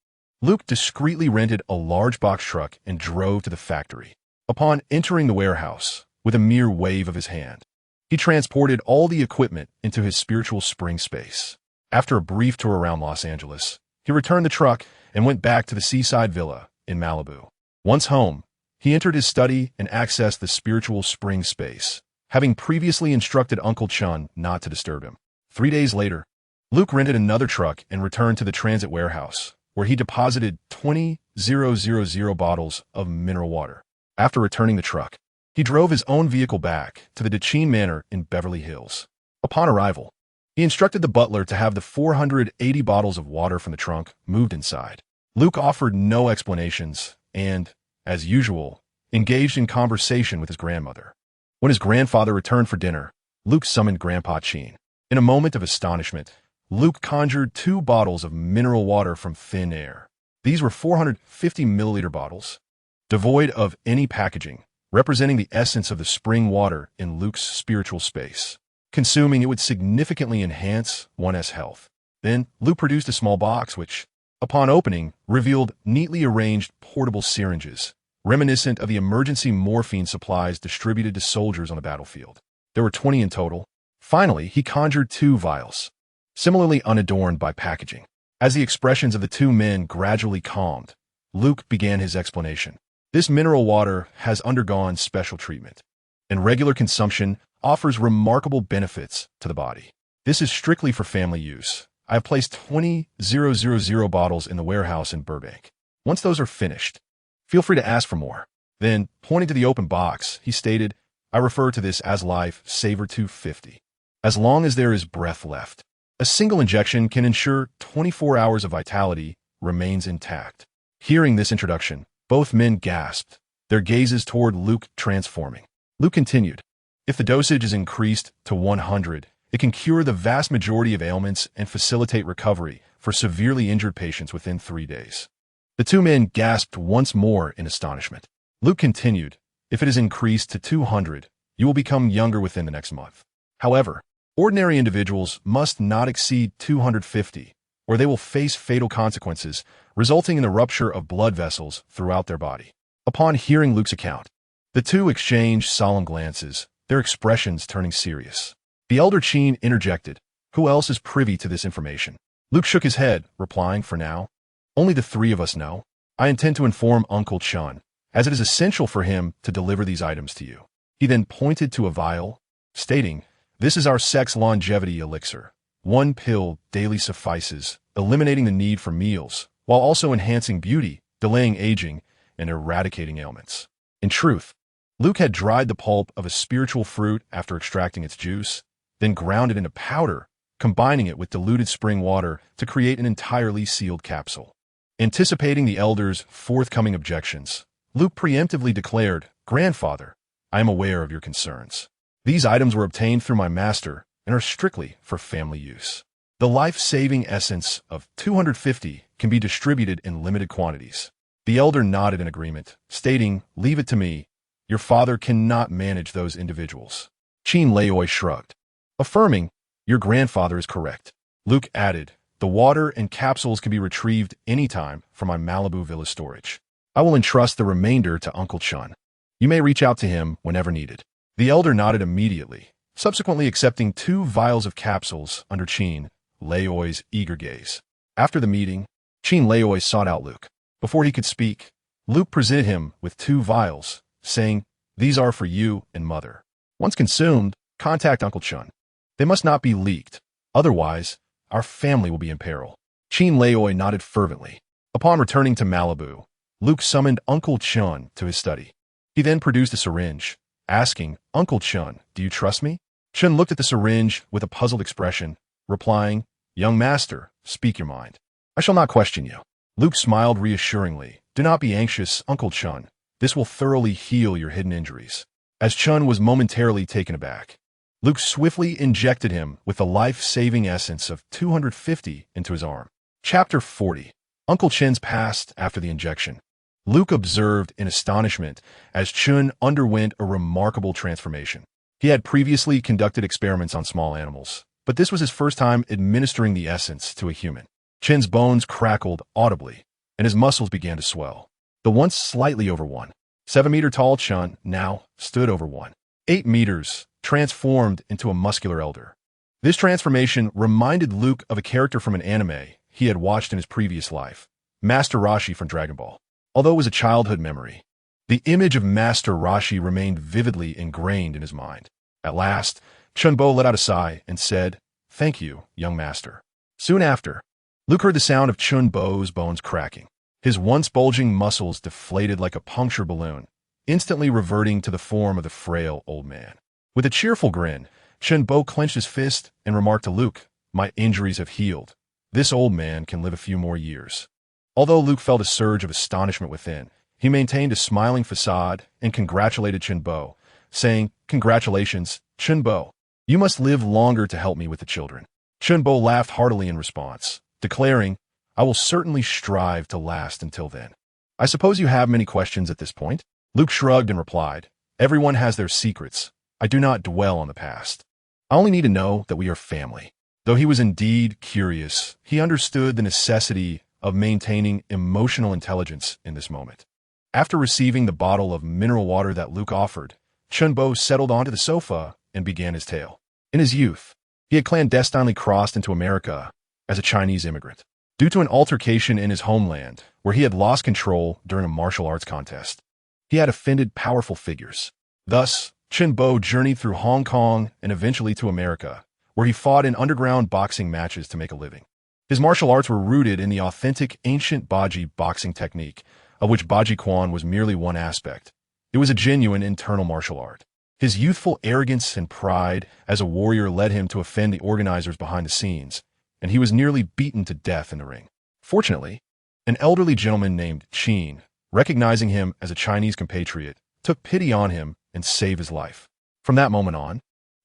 Luke discreetly rented a large box truck and drove to the factory. Upon entering the warehouse, with a mere wave of his hand, he transported all the equipment into his spiritual spring space. After a brief tour around Los Angeles, he returned the truck and went back to the seaside villa in Malibu. Once home, he entered his study and accessed the spiritual spring space, having previously instructed Uncle Chun not to disturb him. 3 days later, Luke rented another truck and returned to the transit warehouse, where he deposited 20,000 bottles of mineral water. After returning the truck, he drove his own vehicle back to the Tycoon Manor in Beverly Hills. Upon arrival, he instructed the butler to have the 480 bottles of water from the trunk moved inside. Luke offered no explanations and, as usual, engaged in conversation with his grandmother. When his grandfather returned for dinner, Luke summoned Grandpa Chin. In a moment of astonishment, Luke conjured 2 bottles of mineral water from thin air. These were 450-milliliter bottles, devoid of any packaging, representing the essence of the spring water in Luke's spiritual space. Consuming it would significantly enhance one's health. Then, Luke produced a small box which, upon opening, revealed neatly arranged portable syringes, reminiscent of the emergency morphine supplies distributed to soldiers on the battlefield. There were 20 in total. Finally, he conjured 2 vials, similarly unadorned by packaging. As the expressions of the 2 men gradually calmed, Luke began his explanation. This mineral water has undergone special treatment, and regular consumption offers remarkable benefits to the body. This is strictly for family use. I have placed 20,000 bottles in the warehouse in Burbank. Once those are finished, feel free to ask for more. Then, pointing to the open box, he stated, I refer to this as Life Saver 250. As long as there is breath left, a single injection can ensure 24 hours of vitality remains intact. Hearing this introduction, both men gasped, their gazes toward Luke transforming. Luke continued, if the dosage is increased to 100, it can cure the vast majority of ailments and facilitate recovery for severely injured patients within 3 days. The 2 men gasped once more in astonishment. Luke continued, if it is increased to 200, you will become younger within the next month. However, ordinary individuals must not exceed 250, or they will face fatal consequences, resulting in the rupture of blood vessels throughout their body. Upon hearing Luke's account, the 2 exchanged solemn glances, their expressions turning serious. The elder Chin interjected, who else is privy to this information? Luke shook his head, replying, for now, only the 3 of us know. I intend to inform Uncle Chun, as it is essential for him to deliver these items to you. He then pointed to a vial, stating, this is our sex longevity elixir. 1 pill daily suffices, eliminating the need for meals, while also enhancing beauty, delaying aging, and eradicating ailments. In truth, Luke had dried the pulp of a spiritual fruit after extracting its juice, then ground it into powder, combining it with diluted spring water to create an entirely sealed capsule. Anticipating the elder's forthcoming objections, Luke preemptively declared, Grandfather, I am aware of your concerns. These items were obtained through my master and are strictly for family use. The life-saving essence of 250 can be distributed in limited quantities. The elder nodded in agreement, stating, leave it to me. Your father cannot manage those individuals. Chin Laoi shrugged, affirming, your grandfather is correct. Luke added, the water and capsules can be retrieved anytime from my Malibu villa storage. I will entrust the remainder to Uncle Chun. You may reach out to him whenever needed. The elder nodded immediately, subsequently accepting 2 vials of capsules under Chin Laoi's eager gaze. After the meeting, Chin Laoi sought out Luke. Before he could speak, Luke presented him with 2 vials, saying, these are for you and Mother. Once consumed, contact Uncle Chun. They must not be leaked. Otherwise, our family will be in peril. Chin Laoi nodded fervently. Upon returning to Malibu, Luke summoned Uncle Chun to his study. He then produced a syringe, asking, Uncle Chun, do you trust me? Chun looked at the syringe with a puzzled expression, replying, young master, speak your mind. I shall not question you. Luke smiled reassuringly. Do not be anxious, Uncle Chun. This will thoroughly heal your hidden injuries. As Chun was momentarily taken aback, Luke swiftly injected him with the life-saving essence of 250 into his arm. Chapter 40. Uncle Chin's past after the injection. Luke observed in astonishment as Chun underwent a remarkable transformation. He had previously conducted experiments on small animals, but this was his first time administering the essence to a human. Chin's bones crackled audibly, and his muscles began to swell. The once slightly over 1.7 meter tall Chun now stood over 1.8 meters, transformed into a muscular elder. This transformation reminded Luke of a character from an anime he had watched in his previous life, Master Roshi from Dragon Ball. Although it was a childhood memory, the image of Master Roshi remained vividly ingrained in his mind. At last, Chunbo let out a sigh and said, "Thank you, young master." Soon after, Luke heard the sound of Chunbo's bones cracking. His once bulging muscles deflated like a puncture balloon, instantly reverting to the form of the frail old man. With a cheerful grin, Chunbo clenched his fist and remarked to Luke, "My injuries have healed. This old man can live a few more years." Although Luke felt a surge of astonishment within, he maintained a smiling facade and congratulated Chunbo, saying, "Congratulations, Chunbo. You must live longer to help me with the children." Chunbo laughed heartily in response, declaring, "I will certainly strive to last until then." "I suppose you have many questions at this point?" Luke shrugged and replied, "Everyone has their secrets. I do not dwell on the past. I only need to know that we are family." Though he was indeed curious, he understood the necessity of maintaining emotional intelligence in this moment. After receiving the bottle of mineral water that Luke offered, Chunbo settled onto the sofa and began his tale. In his youth, he had clandestinely crossed into America as a Chinese immigrant, due to an altercation in his homeland where he had lost control during a martial arts contest. He had offended powerful figures. Thus, Chunbo journeyed through Hong Kong and eventually to America, where he fought in underground boxing matches to make a living. His martial arts were rooted in the authentic ancient Baji boxing technique, of which Baji Quan was merely one aspect. It was a genuine internal martial art. His youthful arrogance and pride as a warrior led him to offend the organizers behind the scenes, and he was nearly beaten to death in the ring. Fortunately, an elderly gentleman named Qin, recognizing him as a Chinese compatriot, took pity on him and saved his life. From that moment on,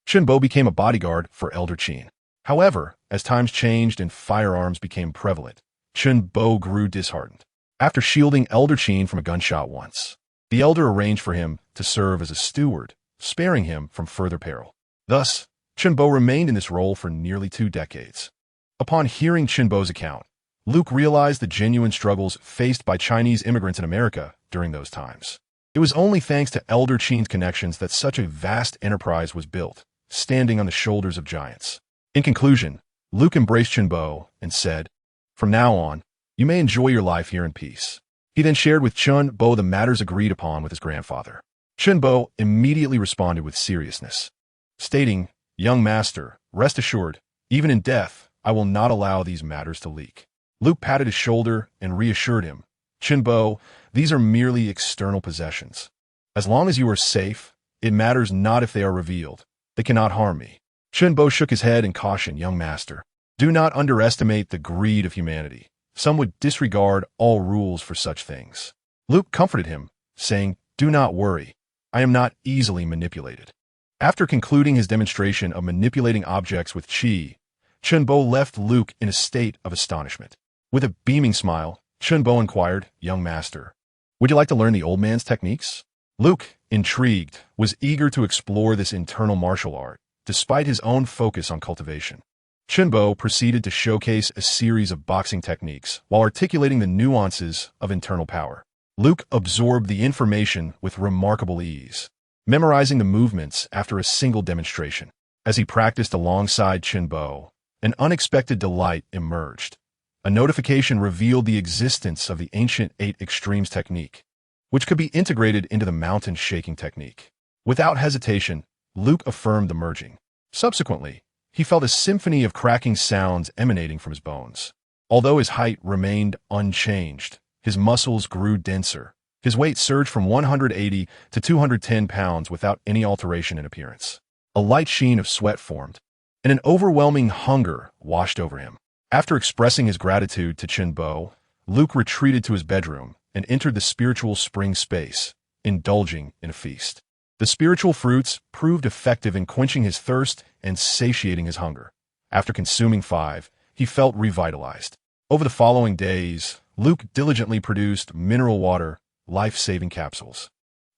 Chunbo became a bodyguard for Elder Qin. However, as times changed and firearms became prevalent, Chunbo grew disheartened. After shielding Elder Qin from a gunshot once, the elder arranged for him to serve as a steward, sparing him from further peril. Thus, Chunbo remained in this role for nearly 2 decades. Upon hearing Chunbo's account, Luke realized the genuine struggles faced by Chinese immigrants in America during those times. It was only thanks to Elder Qin's connections that such a vast enterprise was built, standing on the shoulders of giants. In conclusion, Luke embraced Chunbo and said, "From now on, you may enjoy your life here in peace." He then shared with Chunbo the matters agreed upon with his grandfather. Chunbo immediately responded with seriousness, stating, "Young master, rest assured, even in death, I will not allow these matters to leak." Luke patted his shoulder and reassured him, "Chunbo, these are merely external possessions. As long as you are safe, it matters not if they are revealed. They cannot harm me." Chunbo shook his head and cautioned, "Young master, do not underestimate the greed of humanity. Some would disregard all rules for such things." Luke comforted him, saying, "Do not worry. I am not easily manipulated." After concluding his demonstration of manipulating objects with chi, Chunbo left Luke in a state of astonishment. With a beaming smile, Chunbo inquired, "Young master, would you like to learn the old man's techniques?" Luke, intrigued, was eager to explore this internal martial art, despite his own focus on cultivation. Chunbo proceeded to showcase a series of boxing techniques while articulating the nuances of internal power. Luke absorbed the information with remarkable ease, memorizing the movements after a single demonstration. As he practiced alongside Chunbo, an unexpected delight emerged. A notification revealed the existence of the ancient 8 extremes technique, which could be integrated into the mountain shaking technique. Without hesitation, Luke affirmed the merging. Subsequently, he felt a symphony of cracking sounds emanating from his bones. Although his height remained unchanged, his muscles grew denser. His weight surged from 180 to 210 pounds without any alteration in appearance. A light sheen of sweat formed, and an overwhelming hunger washed over him. After expressing his gratitude to Chunbo, Luke retreated to his bedroom and entered the spiritual spring space, indulging in a feast. The spiritual fruits proved effective in quenching his thirst and satiating his hunger. After consuming 5, he felt revitalized. Over the following days, Luke diligently produced mineral water, life-saving capsules,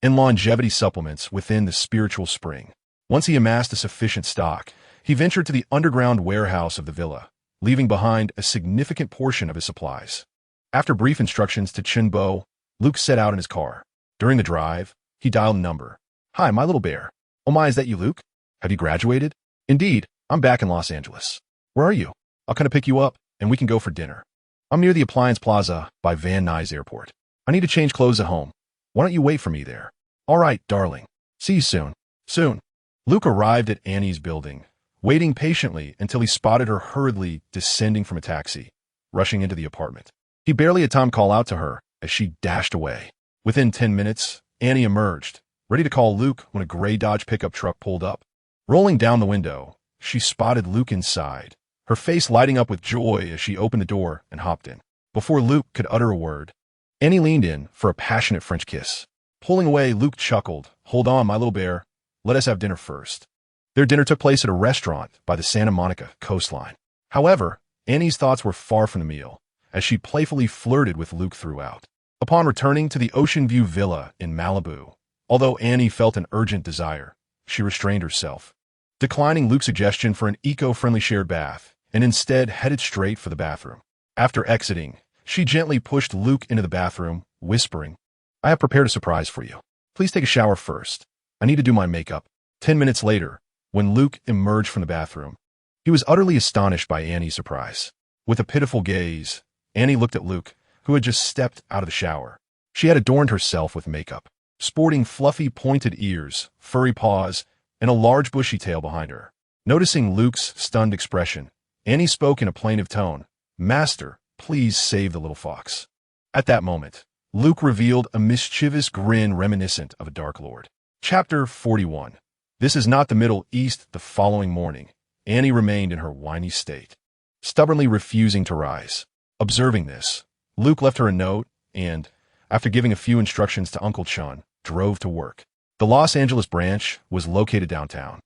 and longevity supplements within the spiritual spring. Once he amassed a sufficient stock, he ventured to the underground warehouse of the villa, leaving behind a significant portion of his supplies. After brief instructions to Chinbo, Luke set out in his car. During the drive, he dialed a number. "Hi, my little bear. Oh my, is that you, Luke? Have you graduated?" "Indeed, I'm back in Los Angeles." "Where are you? I'll come to pick you up, and we can go for dinner." "I'm near the Appliance Plaza by Van Nuys Airport. I need to change clothes at home. Why don't you wait for me there?" "All right, darling. See you soon." Soon. Luke arrived at Annie's building, waiting patiently until he spotted her hurriedly descending from a taxi, rushing into the apartment. He barely had time to call out to her as she dashed away. Within 10 minutes, Annie emerged, ready to call Luke when a gray Dodge pickup truck pulled up. Rolling down the window, she spotted Luke inside, her face lighting up with joy as she opened the door and hopped in. Before Luke could utter a word, Annie leaned in for a passionate French kiss. Pulling away, Luke chuckled. "Hold on, my little bear. Let us have dinner first." Their dinner took place at a restaurant by the Santa Monica coastline. However, Annie's thoughts were far from the meal, as she playfully flirted with Luke throughout. Upon returning to the Ocean View Villa in Malibu, although Annie felt an urgent desire, she restrained herself, declining Luke's suggestion for an eco-friendly shared bath, and instead headed straight for the bathroom. After exiting, she gently pushed Luke into the bathroom, whispering, "I have prepared a surprise for you. Please take a shower first. I need to do my makeup." 10 minutes later, when Luke emerged from the bathroom, he was utterly astonished by Annie's surprise. With a pitiful gaze, Annie looked at Luke, who had just stepped out of the shower. She had adorned herself with makeup, sporting fluffy pointed ears, furry paws, and a large bushy tail behind her. Noticing Luke's stunned expression, Annie spoke in a plaintive tone, "Master, please save the little fox." At that moment, Luke revealed a mischievous grin reminiscent of a Dark Lord. Chapter 41. This is not the Middle East. The following morning, Annie remained in her whiny state, stubbornly refusing to rise. Observing this, Luke left her a note and, after giving a few instructions to Uncle Chun, drove to work. The Los Angeles branch was located downtown,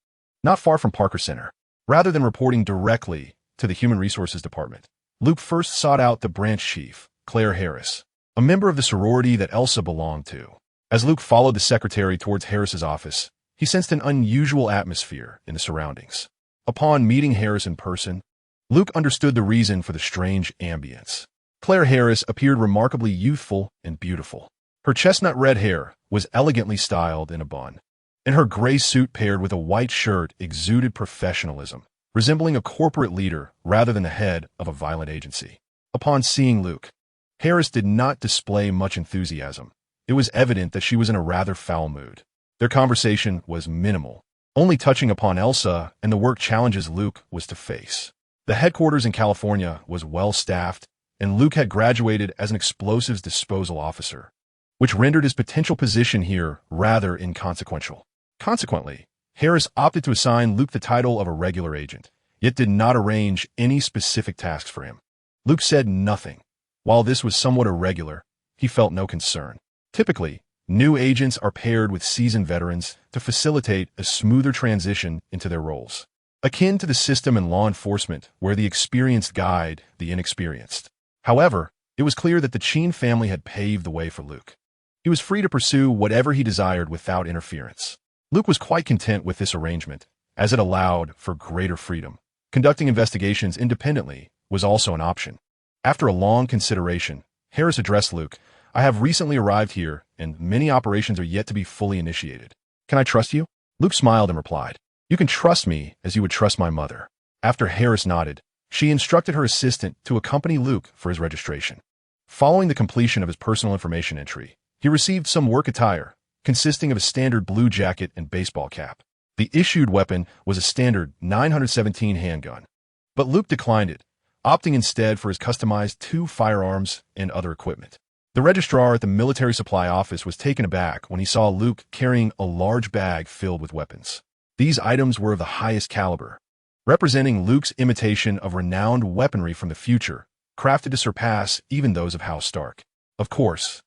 not far from Parker Center. Rather than reporting directly to the Human Resources Department, Luke first sought out the branch chief, Claire Harris, a member of the sorority that Elsa belonged to. As Luke followed the secretary towards Harris's office, he sensed an unusual atmosphere in the surroundings. Upon meeting Harris in person, Luke understood the reason for the strange ambience. Claire Harris appeared remarkably youthful and beautiful. Her chestnut red hair was elegantly styled in a bun, and her gray suit paired with a white shirt exuded professionalism, resembling a corporate leader rather than the head of a violent agency. Upon seeing Luke, Harris did not display much enthusiasm. It was evident that she was in a rather foul mood. Their conversation was minimal, only touching upon Elsa and the work challenges Luke was to face. The headquarters in California was well-staffed, and Luke had graduated as an explosives disposal officer, which rendered his potential position here rather inconsequential. Consequently, Harris opted to assign Luke the title of a regular agent, yet did not arrange any specific tasks for him. Luke said nothing. While this was somewhat irregular, he felt no concern. Typically, new agents are paired with seasoned veterans to facilitate a smoother transition into their roles, akin to the system in law enforcement where the experienced guide the inexperienced. However, it was clear that the Cheen family had paved the way for Luke. He was free to pursue whatever he desired without interference. Luke was quite content with this arrangement, as it allowed for greater freedom. Conducting investigations independently was also an option. After a long consideration, Harris addressed Luke, "I have recently arrived here, and many operations are yet to be fully initiated. Can I trust you?" Luke smiled and replied, "You can trust me as you would trust my mother." After Harris nodded, she instructed her assistant to accompany Luke for his registration. Following the completion of his personal information entry, he received some work attire, consisting of a standard blue jacket and baseball cap. The issued weapon was a standard 917 handgun, but Luke declined it, opting instead for his customized 2 firearms and other equipment. The registrar at the military supply office was taken aback when he saw Luke carrying a large bag filled with weapons. These items were of the highest caliber, representing Luke's imitation of renowned weaponry from the future, crafted to surpass even those of House Stark. Of course,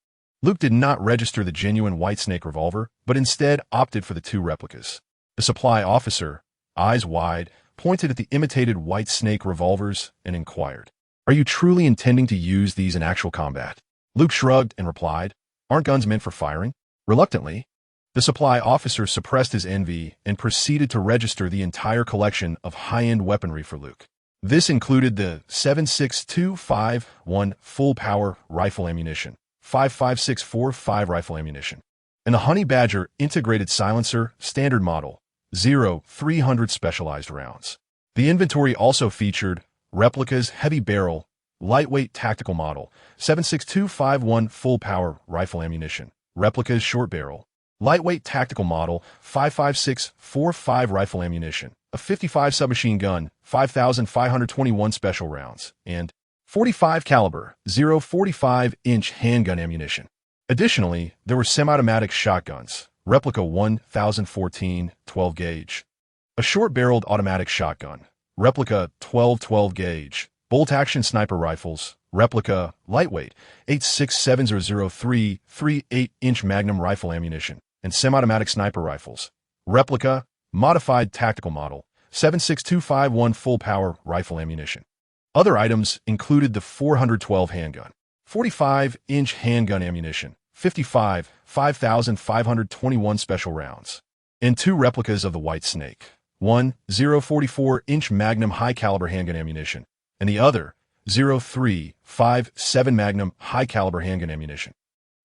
Luke did not register the genuine Whitesnake revolver, but instead opted for the two replicas. The supply officer, eyes wide, pointed at the imitated Whitesnake revolvers and inquired, "Are you truly intending to use these in actual combat?" Luke shrugged and replied, "Aren't guns meant for firing?" Reluctantly, the supply officer suppressed his envy and proceeded to register the entire collection of high-end weaponry for Luke. This included the 7.6251 full-power rifle ammunition, 5.5645 rifle ammunition, and the Honey Badger integrated silencer standard model, 0.300 specialized rounds. The inventory also featured replicas heavy barrel, lightweight tactical model, 7.6251 full-power rifle ammunition, replicas short barrel, lightweight tactical model, 5.5645 rifle ammunition, a 55 submachine gun, 5,521 special rounds, and 45 caliber, 0.45-inch handgun ammunition. Additionally, there were semi-automatic shotguns, replica 1014 12-gauge, a short-barreled automatic shotgun, replica 12-12-gauge, bolt-action sniper rifles, replica lightweight 8.6703 3/8-inch Magnum rifle ammunition, and semi-automatic sniper rifles, replica modified tactical model 7.6251 full-power rifle ammunition. Other items included the 412 handgun, 45-inch handgun ammunition, 5,521 special rounds, and two replicas of the Whitesnake, one 0.44-inch Magnum high-caliber handgun ammunition, and the other 0.357 Magnum high-caliber handgun ammunition.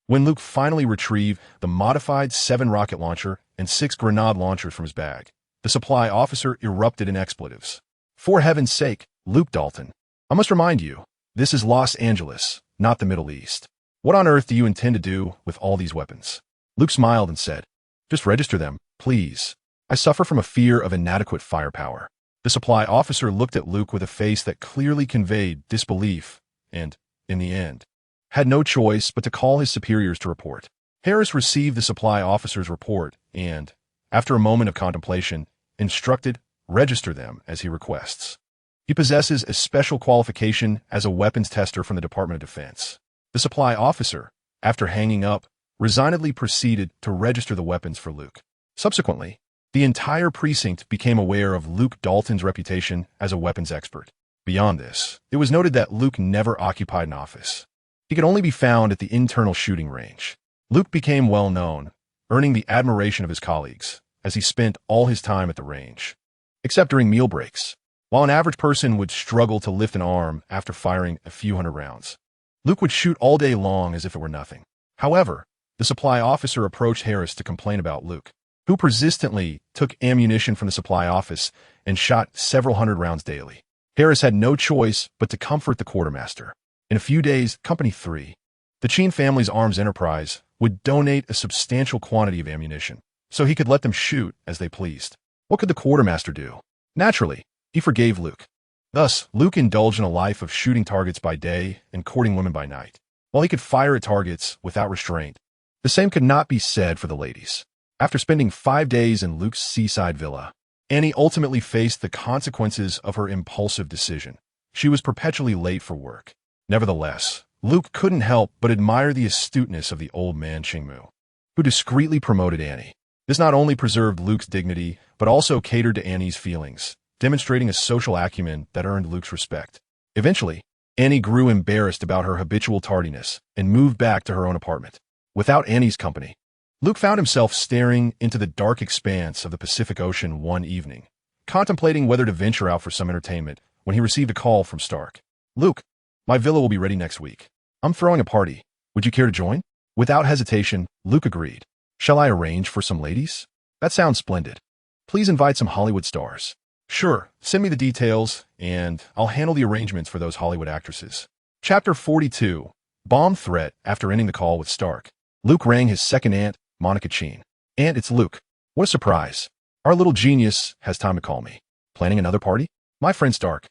When Luke finally retrieved the modified 7 rocket launcher and 6 grenade launchers from his bag, the supply officer erupted in expletives. "For heaven's sake, Luke Dalton, I must remind you, this is Los Angeles, not the Middle East. What on earth do you intend to do with all these weapons?" Luke smiled and said, "Just register them, please. I suffer from a fear of inadequate firepower." The supply officer looked at Luke with a face that clearly conveyed disbelief and, in the end, had no choice but to call his superiors to report. Harris received the supply officer's report and, after a moment of contemplation, instructed, "Register them as he requests. He possesses a special qualification as a weapons tester from the Department of Defense." The supply officer, after hanging up, resignedly proceeded to register the weapons for Luke. Subsequently, the entire precinct became aware of Luke Dalton's reputation as a weapons expert. Beyond this, it was noted that Luke never occupied an office. He could only be found at the internal shooting range. Luke became well known, earning the admiration of his colleagues, as he spent all his time at the range. Except during meal breaks, while an average person would struggle to lift an arm after firing a few hundred rounds, Luke would shoot all day long as if it were nothing. However, the supply officer approached Harris to complain about Luke, who persistently took ammunition from the supply office and shot several hundred rounds daily. Harris had no choice but to comfort the quartermaster. In a few days, Company 3, the Cheen family's arms enterprise, would donate a substantial quantity of ammunition, so he could let them shoot as they pleased. What could the quartermaster do? Naturally, he forgave Luke. Thus, Luke indulged in a life of shooting targets by day and courting women by night. While he could fire at targets without restraint, the same could not be said for the ladies. After spending 5 days in Luke's seaside villa, Annie ultimately faced the consequences of her impulsive decision. She was perpetually late for work. Nevertheless, Luke couldn't help but admire the astuteness of the old man Chingmu, who discreetly promoted Annie. This not only preserved Luke's dignity, but also catered to Annie's feelings, demonstrating a social acumen that earned Luke's respect. Eventually, Annie grew embarrassed about her habitual tardiness and moved back to her own apartment. Without Annie's company, Luke found himself staring into the dark expanse of the Pacific Ocean one evening, contemplating whether to venture out for some entertainment when he received a call from Stark. "Luke, my villa will be ready next week. I'm throwing a party. Would you care to join?" Without hesitation, Luke agreed. "Shall I arrange for some ladies?" "That sounds splendid. Please invite some Hollywood stars." "Sure, send me the details, and I'll handle the arrangements for those Hollywood actresses." Chapter 42. Bomb Threat. After ending the call with Stark, Luke rang his second aunt, Monica Cheen. "Aunt, it's Luke. What a surprise. Our little genius has time to call me. Planning another party? My friend Stark,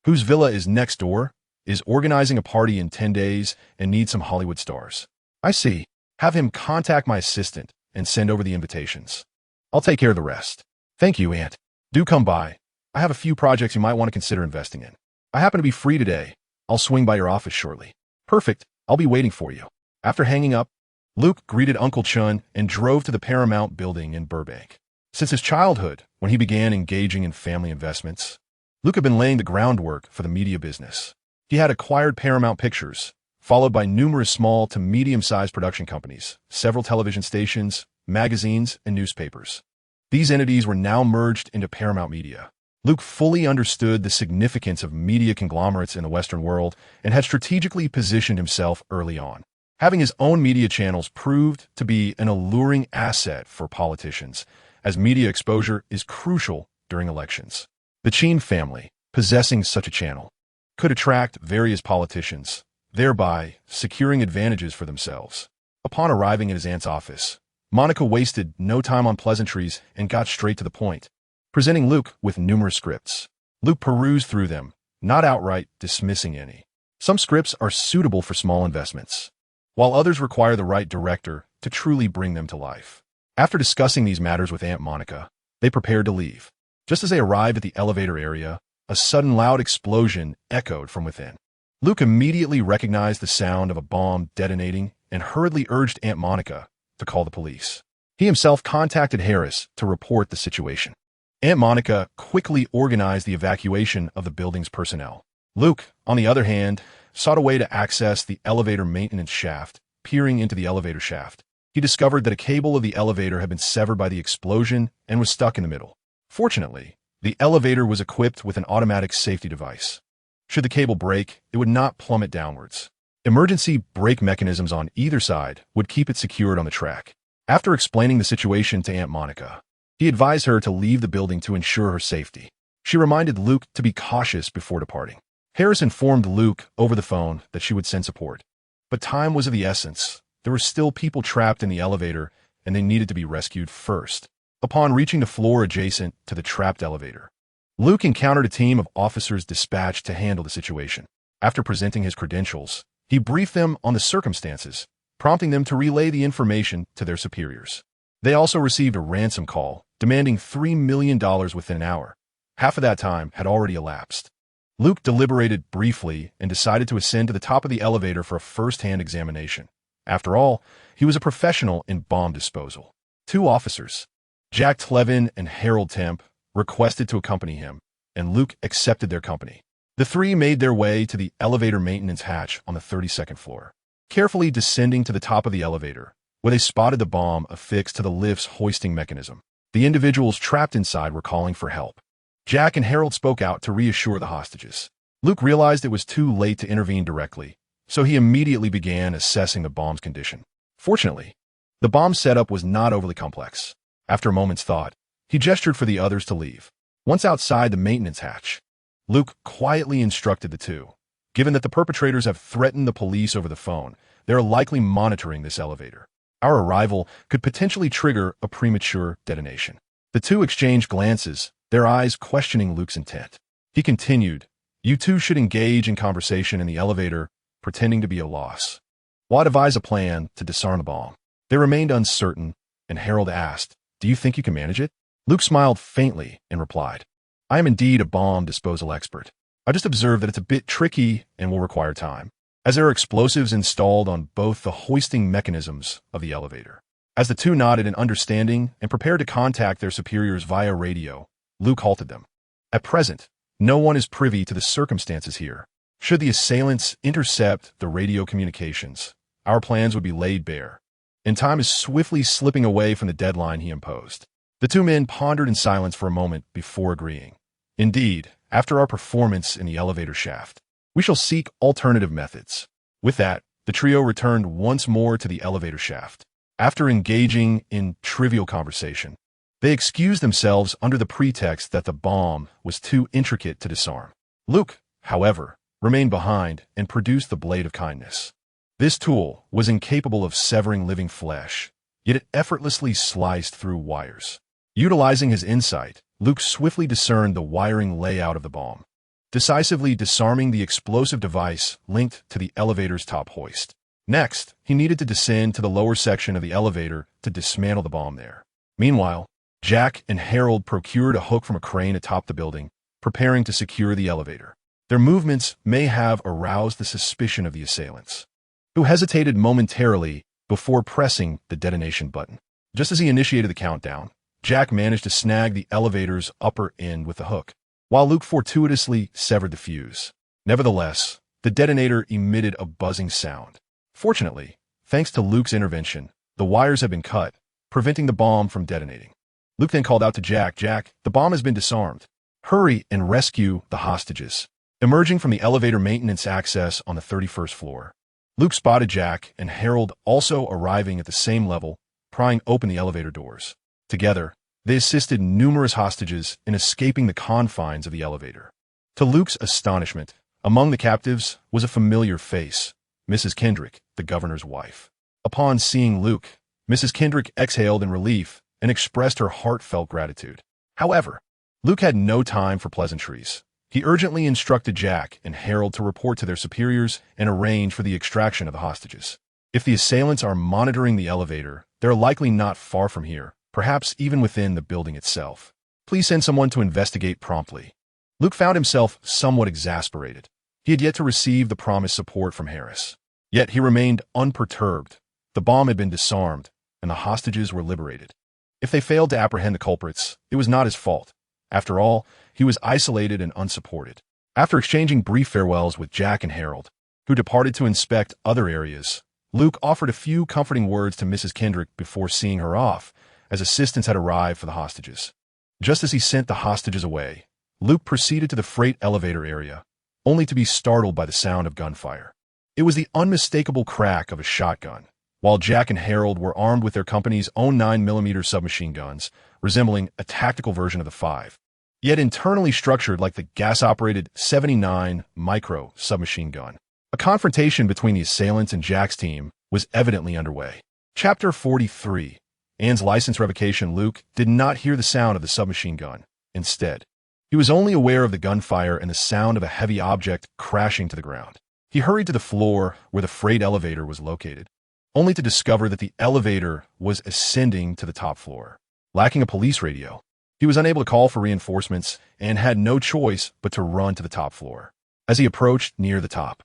whose villa is next door, is organizing a party in 10 days and needs some Hollywood stars." "I see. Have him contact my assistant and send over the invitations. I'll take care of the rest." "Thank you, Aunt. Do come by. I have a few projects you might want to consider investing in. I happen to be free today. I'll swing by your office shortly." "Perfect. I'll be waiting for you." After hanging up, Luke greeted Uncle Chun and drove to the Paramount building in Burbank. Since his childhood, when he began engaging in family investments, Luke had been laying the groundwork for the media business. He had acquired Paramount Pictures, followed by numerous small to medium-sized production companies, several television stations, magazines, and newspapers. These entities were now merged into Paramount Media. Luke fully understood the significance of media conglomerates in the Western world and had strategically positioned himself early on. Having his own media channels proved to be an alluring asset for politicians, as media exposure is crucial during elections. The Chin family, possessing such a channel, could attract various politicians, thereby securing advantages for themselves. Upon arriving at his aunt's office, Monica wasted no time on pleasantries and got straight to the point, presenting Luke with numerous scripts. Luke perused through them, not outright dismissing any. Some scripts are suitable for small investments, while others require the right director to truly bring them to life. After discussing these matters with Aunt Monica, they prepared to leave. Just as they arrived at the elevator area, a sudden loud explosion echoed from within. Luke immediately recognized the sound of a bomb detonating and hurriedly urged Aunt Monica to call the police. He himself contacted Harris to report the situation. Aunt Monica quickly organized the evacuation of the building's personnel. Luke, on the other hand, sought a way to access the elevator maintenance shaft. Peering into the elevator shaft, he discovered that a cable of the elevator had been severed by the explosion and was stuck in the middle. Fortunately, the elevator was equipped with an automatic safety device. Should the cable break, it would not plummet downwards. Emergency brake mechanisms on either side would keep it secured on the track. After explaining the situation to Aunt Monica, he advised her to leave the building to ensure her safety. She reminded Luke to be cautious before departing. Harris informed Luke over the phone that she would send support. But time was of the essence. There were still people trapped in the elevator, and they needed to be rescued first. Upon reaching the floor adjacent to the trapped elevator, Luke encountered a team of officers dispatched to handle the situation. After presenting his credentials, he briefed them on the circumstances, prompting them to relay the information to their superiors. They also received a ransom call, demanding $3 million within an hour. Half of that time had already elapsed. Luke deliberated briefly and decided to ascend to the top of the elevator for a first-hand examination. After all, he was a professional in bomb disposal. Two officers, Jack Tlevin and Harold Temp, requested to accompany him, and Luke accepted their company. The three made their way to the elevator maintenance hatch on the 32nd floor, carefully descending to the top of the elevator, where they spotted the bomb affixed to the lift's hoisting mechanism. The individuals trapped inside were calling for help. Jack and Harold spoke out to reassure the hostages. Luke realized it was too late to intervene directly, so he immediately began assessing the bomb's condition. Fortunately, the bomb setup was not overly complex. After a moment's thought, he gestured for the others to leave. Once outside the maintenance hatch, Luke quietly instructed the two. Given that the perpetrators have threatened the police over the phone, they are likely monitoring this elevator. Our arrival could potentially trigger a premature detonation. The two exchanged glances, their eyes questioning Luke's intent. He continued, "You two should engage in conversation in the elevator, pretending to be a loss, while I devise a plan to disarm the bomb." They remained uncertain, and Harold asked, "Do you think you can manage it?" Luke smiled faintly and replied, "I am indeed a bomb disposal expert. I just observed that it's a bit tricky and will require time, as there are explosives installed on both the hoisting mechanisms of the elevator." As the two nodded in understanding and prepared to contact their superiors via radio, Luke halted them. "At present, no one is privy to the circumstances here. Should the assailants intercept the radio communications, our plans would be laid bare, and time is swiftly slipping away from the deadline he imposed." The two men pondered in silence for a moment before agreeing. "Indeed, after our performance in the elevator shaft, we shall seek alternative methods." With that, the trio returned once more to the elevator shaft. After engaging in trivial conversation, they excused themselves under the pretext that the bomb was too intricate to disarm. Luke, however, remained behind and produced the blade of kindness. This tool was incapable of severing living flesh, yet it effortlessly sliced through wires. Utilizing his insight, Luke swiftly discerned the wiring layout of the bomb, decisively disarming the explosive device linked to the elevator's top hoist. Next, he needed to descend to the lower section of the elevator to dismantle the bomb there. Meanwhile, Jack and Harold procured a hook from a crane atop the building, preparing to secure the elevator. Their movements may have aroused the suspicion of the assailants, who hesitated momentarily before pressing the detonation button. Just as he initiated the countdown, Jack managed to snag the elevator's upper end with the hook, while Luke fortuitously severed the fuse. Nevertheless, the detonator emitted a buzzing sound. Fortunately, thanks to Luke's intervention, the wires had been cut, preventing the bomb from detonating. Luke then called out to Jack, "Jack, the bomb has been disarmed. Hurry and rescue the hostages." Emerging from the elevator maintenance access on the 31st floor, Luke spotted Jack and Harold also arriving at the same level, prying open the elevator doors. Together, they assisted numerous hostages in escaping the confines of the elevator. To Luke's astonishment, among the captives was a familiar face, Mrs. Kendrick, the governor's wife. Upon seeing Luke, Mrs. Kendrick exhaled in relief and expressed her heartfelt gratitude. However, Luke had no time for pleasantries. He urgently instructed Jack and Harold to report to their superiors and arrange for the extraction of the hostages. If the assailants are monitoring the elevator, they're likely not far from here, perhaps even within the building itself. Please send someone to investigate promptly. Luke found himself somewhat exasperated. He had yet to receive the promised support from Harris. Yet he remained unperturbed. The bomb had been disarmed, and the hostages were liberated. If they failed to apprehend the culprits, it was not his fault. After all, he was isolated and unsupported. After exchanging brief farewells with Jack and Harold, who departed to inspect other areas, Luke offered a few comforting words to Mrs. Kendrick before seeing her off, as assistance had arrived for the hostages. Just as he sent the hostages away, Luke proceeded to the freight elevator area, only to be startled by the sound of gunfire. It was the unmistakable crack of a shotgun, while Jack and Harold were armed with their company's own 9mm submachine guns, resembling a tactical version of the 5, yet internally structured like the gas-operated 79 micro submachine gun. A confrontation between the assailants and Jack's team was evidently underway. Chapter 43. Anne's license revocation. Luke did not hear the sound of the submachine gun. Instead, he was only aware of the gunfire and the sound of a heavy object crashing to the ground. He hurried to the floor where the freight elevator was located, only to discover that the elevator was ascending to the top floor. Lacking a police radio, he was unable to call for reinforcements and had no choice but to run to the top floor. As he approached near the top,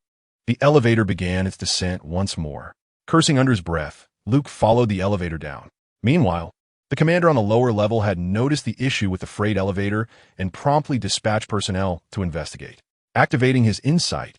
the elevator began its descent once more. Cursing under his breath, Luke followed the elevator down. Meanwhile, the commander on the lower level had noticed the issue with the freight elevator and promptly dispatched personnel to investigate. Activating his insight,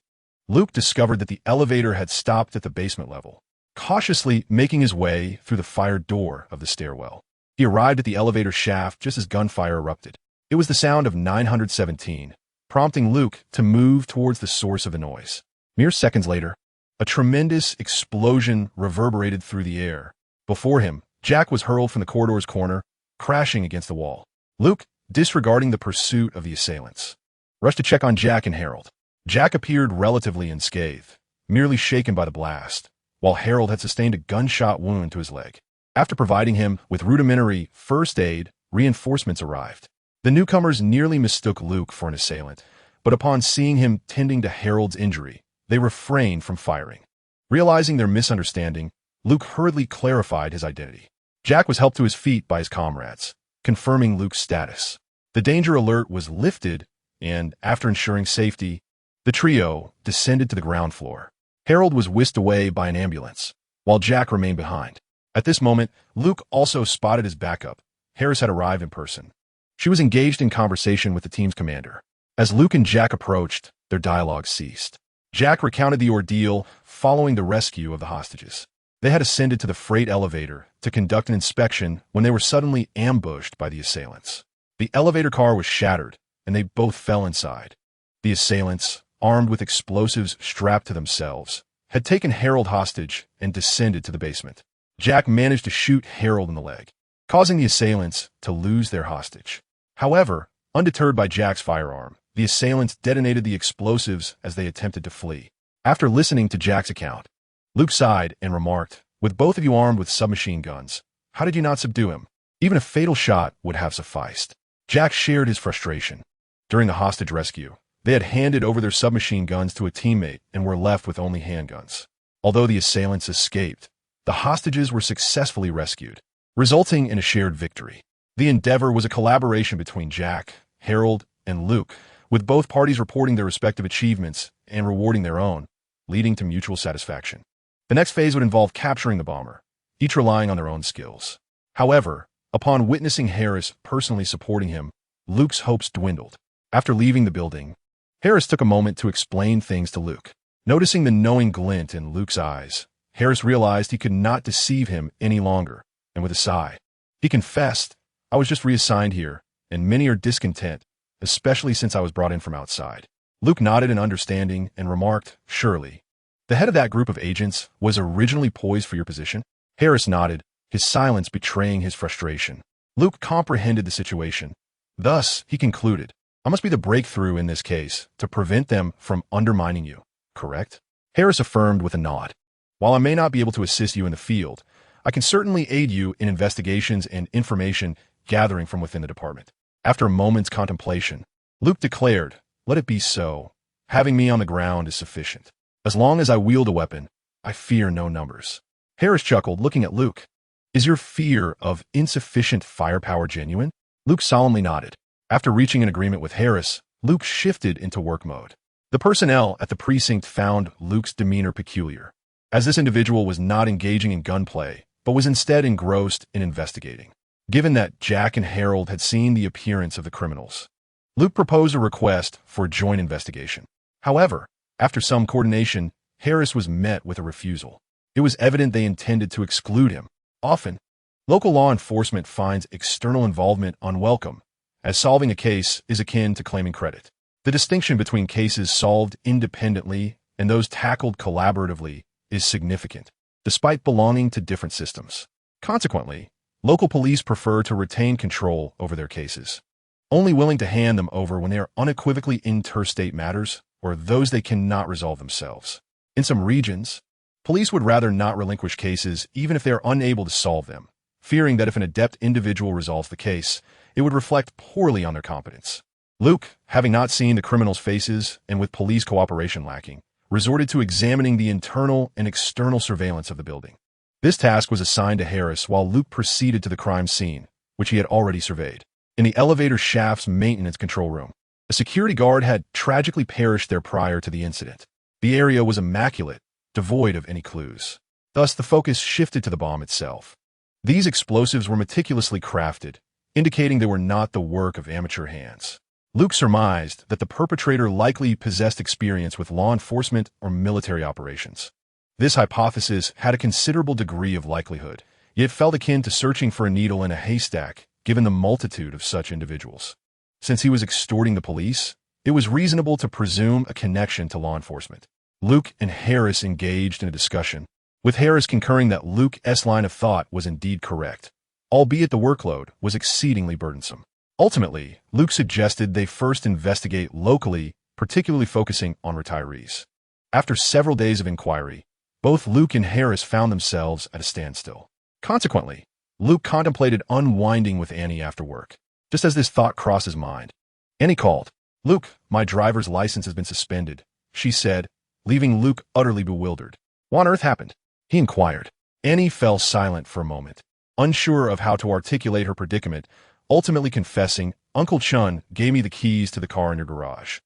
Luke discovered that the elevator had stopped at the basement level, cautiously making his way through the fire door of the stairwell. He arrived at the elevator shaft just as gunfire erupted. It was the sound of 917, prompting Luke to move towards the source of the noise. Mere seconds later, a tremendous explosion reverberated through the air. Before him, Jack was hurled from the corridor's corner, crashing against the wall. Luke, disregarding the pursuit of the assailants, rushed to check on Jack and Harold. Jack appeared relatively unscathed, merely shaken by the blast, while Harold had sustained a gunshot wound to his leg. After providing him with rudimentary first aid, reinforcements arrived. The newcomers nearly mistook Luke for an assailant, but upon seeing him tending to Harold's injury, they refrained from firing. Realizing their misunderstanding, Luke hurriedly clarified his identity. Jack was helped to his feet by his comrades, confirming Luke's status. The danger alert was lifted, and after ensuring safety, the trio descended to the ground floor. Harold was whisked away by an ambulance, while Jack remained behind. At this moment, Luke also spotted his backup. Harris had arrived in person. She was engaged in conversation with the team's commander. As Luke and Jack approached, their dialogue ceased. Jack recounted the ordeal following the rescue of the hostages. They had ascended to the freight elevator to conduct an inspection when they were suddenly ambushed by the assailants. The elevator car was shattered, and they both fell inside. The assailants, armed with explosives strapped to themselves, had taken Harold hostage and descended to the basement. Jack managed to shoot Harold in the leg, causing the assailants to lose their hostage. However, undeterred by Jack's firearm, the assailants detonated the explosives as they attempted to flee. After listening to Jack's account, Luke sighed and remarked, "With both of you armed with submachine guns, how did you not subdue him? Even a fatal shot would have sufficed." Jack shared his frustration. During the hostage rescue, they had handed over their submachine guns to a teammate and were left with only handguns. Although the assailants escaped, the hostages were successfully rescued, resulting in a shared victory. The endeavor was a collaboration between Jack, Harold, and Luke, with both parties reporting their respective achievements and rewarding their own, leading to mutual satisfaction. The next phase would involve capturing the bomber, each relying on their own skills. However, upon witnessing Harris personally supporting him, Luke's hopes dwindled. After leaving the building, Harris took a moment to explain things to Luke. Noticing the knowing glint in Luke's eyes, Harris realized he could not deceive him any longer, and with a sigh, he confessed, "I was just reassigned here, and many are discontent, especially since I was brought in from outside." Luke nodded in understanding and remarked, "Surely. The head of that group of agents was originally poised for your position?" Harris nodded, his silence betraying his frustration. Luke comprehended the situation. Thus, he concluded, "I must be the breakthrough in this case to prevent them from undermining you, correct?" Harris affirmed with a nod. "While I may not be able to assist you in the field, I can certainly aid you in investigations and information gathering from within the department." After a moment's contemplation, Luke declared, "Let it be so. Having me on the ground is sufficient. As long as I wield a weapon, I fear no numbers." Harris chuckled, looking at Luke. "Is your fear of insufficient firepower genuine?" Luke solemnly nodded. After reaching an agreement with Harris, Luke shifted into work mode. The personnel at the precinct found Luke's demeanor peculiar, as this individual was not engaging in gunplay, but was instead engrossed in investigating. Given that Jack and Harold had seen the appearance of the criminals, Luke proposed a request for a joint investigation. However, after some coordination, Harris was met with a refusal. It was evident they intended to exclude him. Often, local law enforcement finds external involvement unwelcome, as solving a case is akin to claiming credit. The distinction between cases solved independently and those tackled collaboratively is significant, despite belonging to different systems. Consequently, local police prefer to retain control over their cases, only willing to hand them over when they are unequivocally interstate matters or those they cannot resolve themselves. In some regions, police would rather not relinquish cases even if they are unable to solve them, fearing that if an adept individual resolves the case, it would reflect poorly on their competence. Luke, having not seen the criminals' faces and with police cooperation lacking, resorted to examining the internal and external surveillance of the building. This task was assigned to Harris while Luke proceeded to the crime scene, which he had already surveyed. In the elevator shaft's maintenance control room, a security guard had tragically perished there prior to the incident. The area was immaculate, devoid of any clues. Thus, the focus shifted to the bomb itself. These explosives were meticulously crafted, indicating they were not the work of amateur hands. Luke surmised that the perpetrator likely possessed experience with law enforcement or military operations. This hypothesis had a considerable degree of likelihood, yet felt akin to searching for a needle in a haystack, given the multitude of such individuals. Since he was extorting the police, it was reasonable to presume a connection to law enforcement. Luke and Harris engaged in a discussion, with Harris concurring that Luke's line of thought was indeed correct, albeit the workload was exceedingly burdensome. Ultimately, Luke suggested they first investigate locally, particularly focusing on retirees. After several days of inquiry, both Luke and Harris found themselves at a standstill. Consequently, Luke contemplated unwinding with Annie after work. Just as this thought crossed his mind, Annie called. "Luke, my driver's license has been suspended," she said, leaving Luke utterly bewildered. "What on earth happened?" he inquired. Annie fell silent for a moment, unsure of how to articulate her predicament, ultimately confessing, "Uncle Chun gave me the keys to the car in your garage.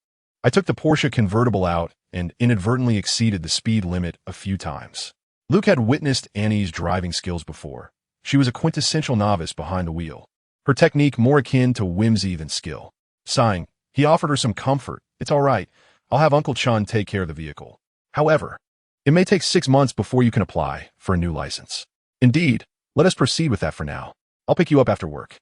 I took the Porsche convertible out and inadvertently exceeded the speed limit a few times." Luke had witnessed Annie's driving skills before. She was a quintessential novice behind the wheel, her technique more akin to whimsy than skill. Sighing, he offered her some comfort. "It's all right. I'll have Uncle Chun take care of the vehicle. However, it may take 6 months before you can apply for a new license." "Indeed, let us proceed with that for now. I'll pick you up after work,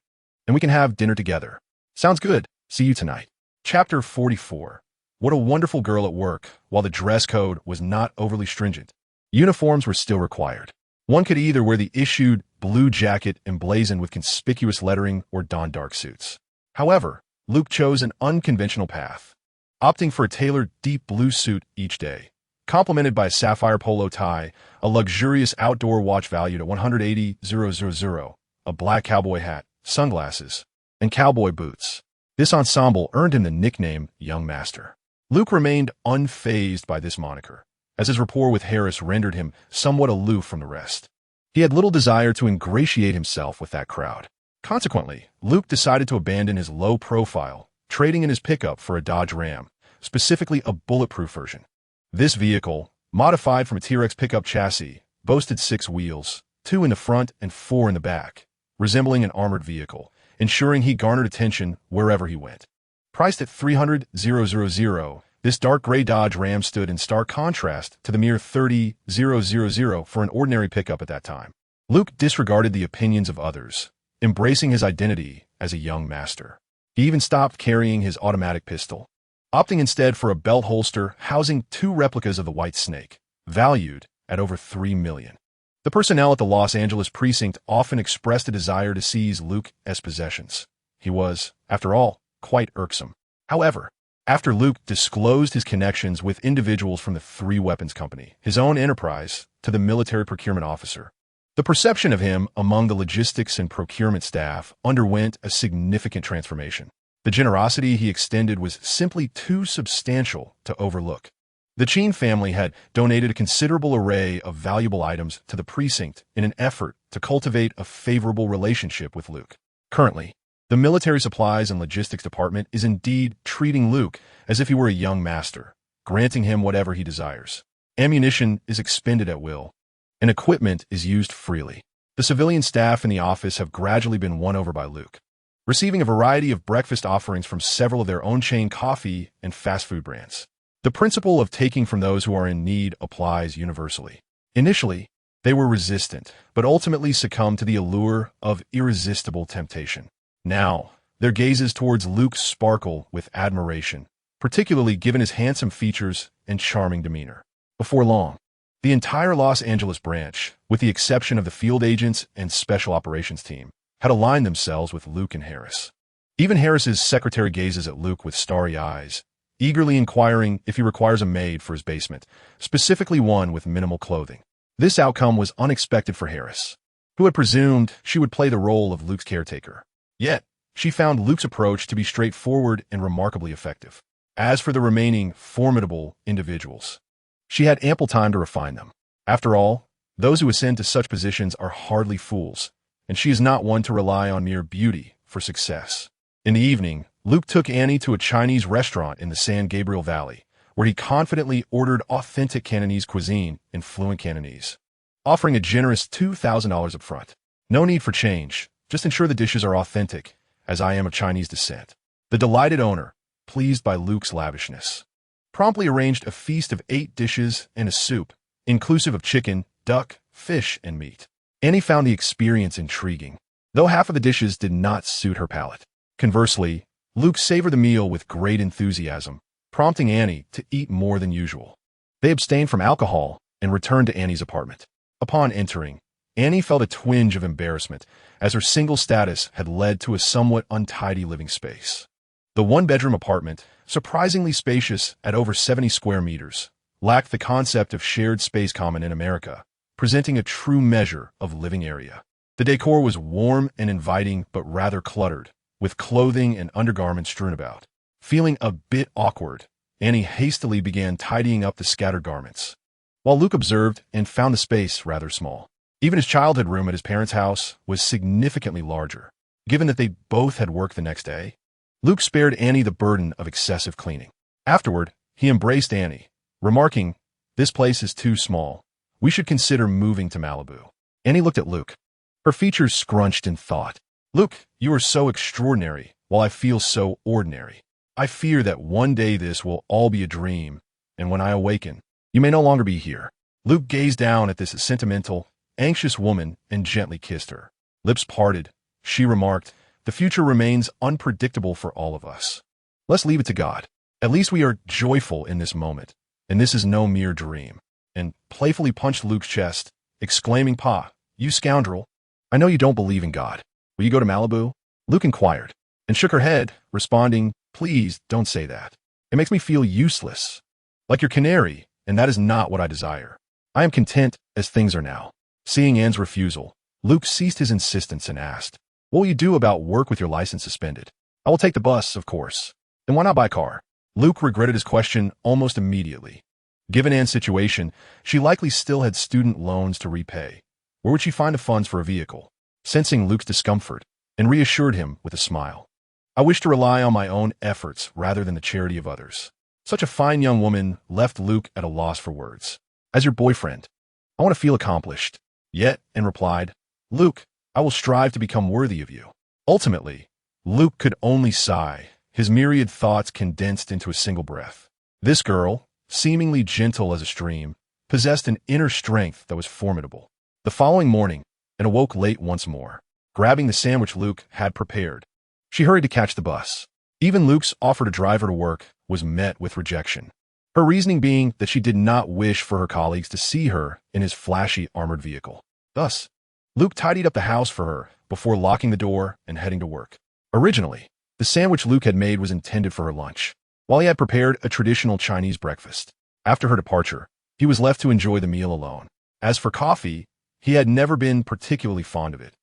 and we can have dinner together." "Sounds good. See you tonight." Chapter 44. What a wonderful girl at work. While the dress code was not overly stringent, uniforms were still required. One could either wear the issued blue jacket emblazoned with conspicuous lettering or don dark suits. However, Luke chose an unconventional path, opting for a tailored deep blue suit each day, complemented by a sapphire polo tie, a luxurious outdoor watch valued at $180,000, a black cowboy hat, sunglasses, and cowboy boots. This ensemble earned him the nickname Young Master. Luke remained unfazed by this moniker, as his rapport with Harris rendered him somewhat aloof from the rest. He had little desire to ingratiate himself with that crowd. Consequently, Luke decided to abandon his low profile, trading in his pickup for a Dodge Ram, specifically a bulletproof version. This vehicle, modified from a T-Rex pickup chassis, boasted 6 wheels, 2 in the front and 4 in the back, resembling an armored vehicle, ensuring he garnered attention wherever he went. Priced at $300,000, this dark gray Dodge Ram stood in stark contrast to the mere $30,000 for an ordinary pickup at that time. Luke disregarded the opinions of others, embracing his identity as a young master. He even stopped carrying his automatic pistol, opting instead for a belt holster housing 2 replicas of the White Snake, valued at over $3 million. The personnel at the Los Angeles precinct often expressed a desire to seize Luke's possessions. He was, after all, quite irksome. However, after Luke disclosed his connections with individuals from the 3 weapons company, his own enterprise, to the military procurement officer, the perception of him among the logistics and procurement staff underwent a significant transformation. The generosity he extended was simply too substantial to overlook. The Cheen family had donated a considerable array of valuable items to the precinct in an effort to cultivate a favorable relationship with Luke. Currently, the military supplies and logistics department is indeed treating Luke as if he were a young master, granting him whatever he desires. Ammunition is expended at will, and equipment is used freely. The civilian staff in the office have gradually been won over by Luke, receiving a variety of breakfast offerings from several of their own chain coffee and fast food brands. The principle of taking from those who are in need applies universally. Initially, they were resistant, but ultimately succumbed to the allure of irresistible temptation. Now, their gazes towards Luke sparkle with admiration, particularly given his handsome features and charming demeanor. Before long, the entire Los Angeles branch, with the exception of the field agents and special operations team, had aligned themselves with Luke and Harris. Even Harris's secretary gazes at Luke with starry eyes, eagerly inquiring if he requires a maid for his basement, specifically one with minimal clothing. This outcome was unexpected for Harris, who had presumed she would play the role of Luke's caretaker. Yet, she found Luke's approach to be straightforward and remarkably effective. As for the remaining formidable individuals, she had ample time to refine them. After all, those who ascend to such positions are hardly fools, and she is not one to rely on mere beauty for success. In the evening, Luke took Annie to a Chinese restaurant in the San Gabriel Valley, where he confidently ordered authentic Cantonese cuisine in fluent Cantonese, offering a generous $2,000 up front. No need for change. Just ensure the dishes are authentic, as I am of Chinese descent. The delighted owner, pleased by Luke's lavishness, promptly arranged a feast of 8 dishes and a soup, inclusive of chicken, duck, fish, and meat. Annie found the experience intriguing, though half of the dishes did not suit her palate. Conversely, Luke savored the meal with great enthusiasm, prompting Annie to eat more than usual. They abstained from alcohol and returned to Annie's apartment. Upon entering, Annie felt a twinge of embarrassment, as her single status had led to a somewhat untidy living space. The 1-bedroom apartment, surprisingly spacious at over 70 square meters, lacked the concept of shared space common in America, presenting a true measure of living area. The decor was warm and inviting but rather cluttered, with clothing and undergarments strewn about. Feeling a bit awkward, Annie hastily began tidying up the scattered garments, while Luke observed and found the space rather small. Even his childhood room at his parents' house was significantly larger. Given that they both had work the next day, Luke spared Annie the burden of excessive cleaning. Afterward, he embraced Annie, remarking, "This place is too small. We should consider moving to Malibu." Annie looked at Luke, her features scrunched in thought. "Luke, you are so extraordinary, while I feel so ordinary. I fear that one day this will all be a dream, and when I awaken, you may no longer be here." Luke gazed down at this sentimental, anxious woman and gently kissed her. Lips parted, she remarked, "The future remains unpredictable for all of us. Let's leave it to God. At least we are joyful in this moment, and this is no mere dream," and playfully punched Luke's chest, exclaiming, "Pa, you scoundrel, I know you don't believe in God. Will you go to Malibu?" Luke inquired, and shook her head, responding, "Please don't say that. It makes me feel useless, like your canary, and that is not what I desire. I am content as things are now." Seeing Anne's refusal, Luke ceased his insistence and asked, "What will you do about work with your license suspended?" "I will take the bus, of course." "Then why not buy a car?" Luke regretted his question almost immediately. Given Anne's situation, she likely still had student loans to repay. Where would she find the funds for a vehicle? Sensing Luke's discomfort, and reassured him with a smile, "I wish to rely on my own efforts rather than the charity of others." Such a fine young woman left Luke at a loss for words. As your boyfriend, I want to feel accomplished. Yet, and replied, Luke, I will strive to become worthy of you. Ultimately, Luke could only sigh, his myriad thoughts condensed into a single breath. This girl, seemingly gentle as a stream, possessed an inner strength that was formidable. The following morning, and awoke late once more, grabbing the sandwich Luke had prepared. She hurried to catch the bus. Even Luke's offer to drive her to work was met with rejection. Her reasoning being that she did not wish for her colleagues to see her in his flashy armored vehicle. Thus, Luke tidied up the house for her before locking the door and heading to work. Originally, the sandwich Luke had made was intended for her lunch, while he had prepared a traditional Chinese breakfast. After her departure, he was left to enjoy the meal alone. As for coffee, he had never been particularly fond of it.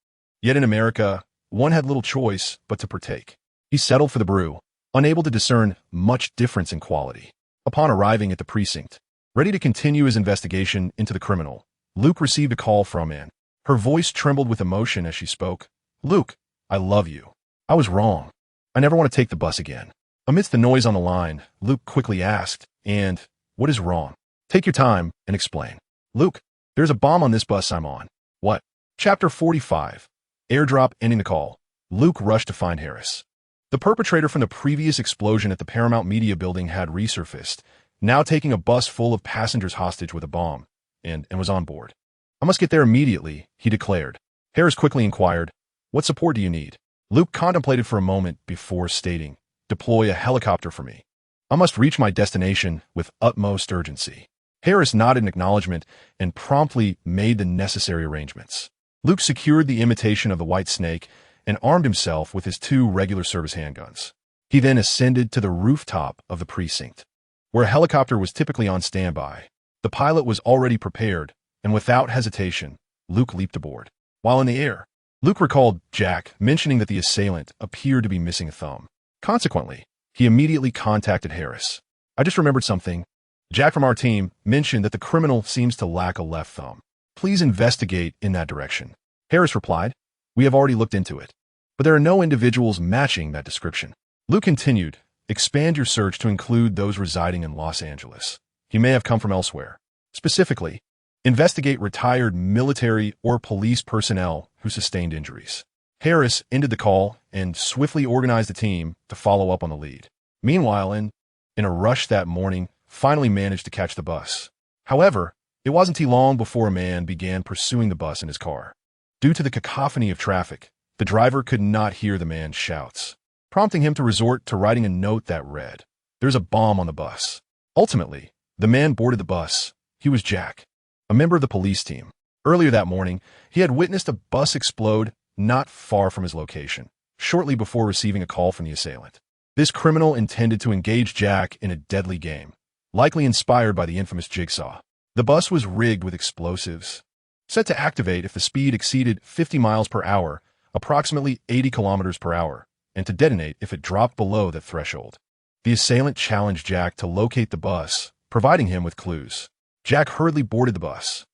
Yet in America, one had little choice but to partake. He settled for the brew, unable to discern much difference in quality. Upon arriving at the precinct, ready to continue his investigation into the criminal, Luke received a call from a man. Her voice trembled with emotion as she spoke. Luke, I love you. I was wrong. I never want to take the bus again. Amidst the noise on the line, Luke quickly asked, and, what is wrong? Take your time and explain. Luke, there's a bomb on this bus I'm on. What? Chapter 45. Airdrop ending the call. Luke rushed to find Harris. The perpetrator from the previous explosion at the Paramount Media building had resurfaced, now taking a bus full of passengers hostage with a bomb, and was on board. I must get there immediately, he declared. Harris quickly inquired, what support do you need? Luke contemplated for a moment before stating, deploy a helicopter for me. I must reach my destination with utmost urgency. Harris nodded in acknowledgement and promptly made the necessary arrangements. Luke secured the imitation of the White Snake and armed himself with his 2 regular service handguns. He then ascended to the rooftop of the precinct, where a helicopter was typically on standby. The pilot was already prepared, and without hesitation, Luke leaped aboard. While in the air, Luke recalled Jack mentioning that the assailant appeared to be missing a thumb. Consequently, he immediately contacted Harris. I just remembered something. Jack from our team mentioned that the criminal seems to lack a left thumb. Please investigate in that direction. Harris replied, we have already looked into it, but there are no individuals matching that description. Luke continued, expand your search to include those residing in Los Angeles. He may have come from elsewhere. Specifically, investigate retired military or police personnel who sustained injuries. Harris ended the call and swiftly organized a team to follow up on the lead. Meanwhile, in a rush that morning, finally managed to catch the bus. However, it wasn't too long before a man began pursuing the bus in his car. Due to the cacophony of traffic, the driver could not hear the man's shouts, prompting him to resort to writing a note that read, there's a bomb on the bus. Ultimately, the man boarded the bus. He was Jack, a member of the police team. Earlier that morning, he had witnessed a bus explode not far from his location, shortly before receiving a call from the assailant. This criminal intended to engage Jack in a deadly game, likely inspired by the infamous Jigsaw. The bus was rigged with explosives, set to activate if the speed exceeded 50 miles per hour, approximately 80 kilometers per hour, and to detonate if it dropped below that threshold. The assailant challenged Jack to locate the bus, providing him with clues. Jack hurriedly boarded the bus,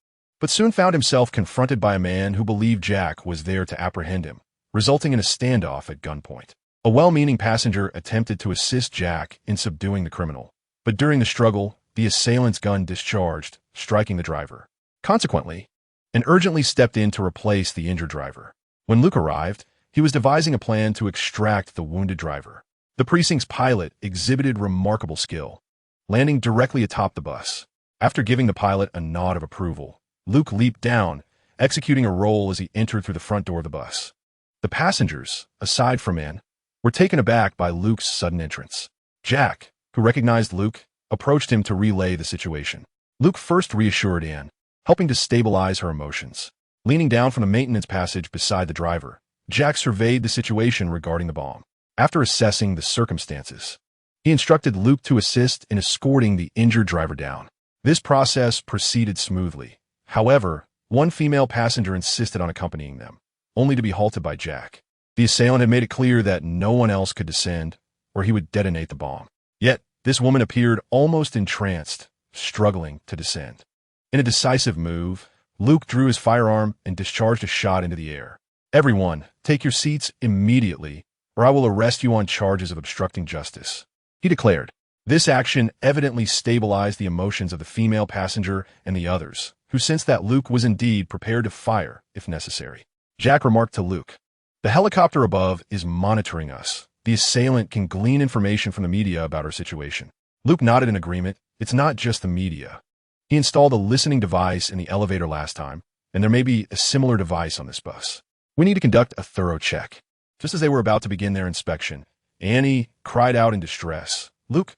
but soon found himself confronted by a man who believed Jack was there to apprehend him, resulting in a standoff at gunpoint. A well-meaning passenger attempted to assist Jack in subduing the criminal, but during the struggle, the assailant's gun discharged, striking the driver. Consequently, and urgently stepped in to replace the injured driver. When Luke arrived, he was devising a plan to extract the wounded driver. The precinct's pilot exhibited remarkable skill, landing directly atop the bus. After giving the pilot a nod of approval, Luke leaped down, executing a roll as he entered through the front door of the bus. The passengers, aside from Anne, were taken aback by Luke's sudden entrance. Jack, who recognized Luke, approached him to relay the situation. Luke first reassured Anne, helping to stabilize her emotions. Leaning down from the maintenance passage beside the driver, Jack surveyed the situation regarding the bomb. After assessing the circumstances, he instructed Luke to assist in escorting the injured driver down. This process proceeded smoothly. However, one female passenger insisted on accompanying them, only to be halted by Jack. The assailant had made it clear that no one else could descend, or he would detonate the bomb. Yet, this woman appeared almost entranced, struggling to descend. In a decisive move, Luke drew his firearm and discharged a shot into the air. Everyone, take your seats immediately, or I will arrest you on charges of obstructing justice, he declared. This action evidently stabilized the emotions of the female passenger and the others, who sensed that Luke was indeed prepared to fire if necessary. Jack remarked to Luke, "The helicopter above is monitoring us. The assailant can glean information from the media about our situation." Luke nodded in agreement. It's not just the media. He installed a listening device in the elevator last time, and there may be a similar device on this bus. We need to conduct a thorough check. Just as they were about to begin their inspection, Annie cried out in distress, Luke,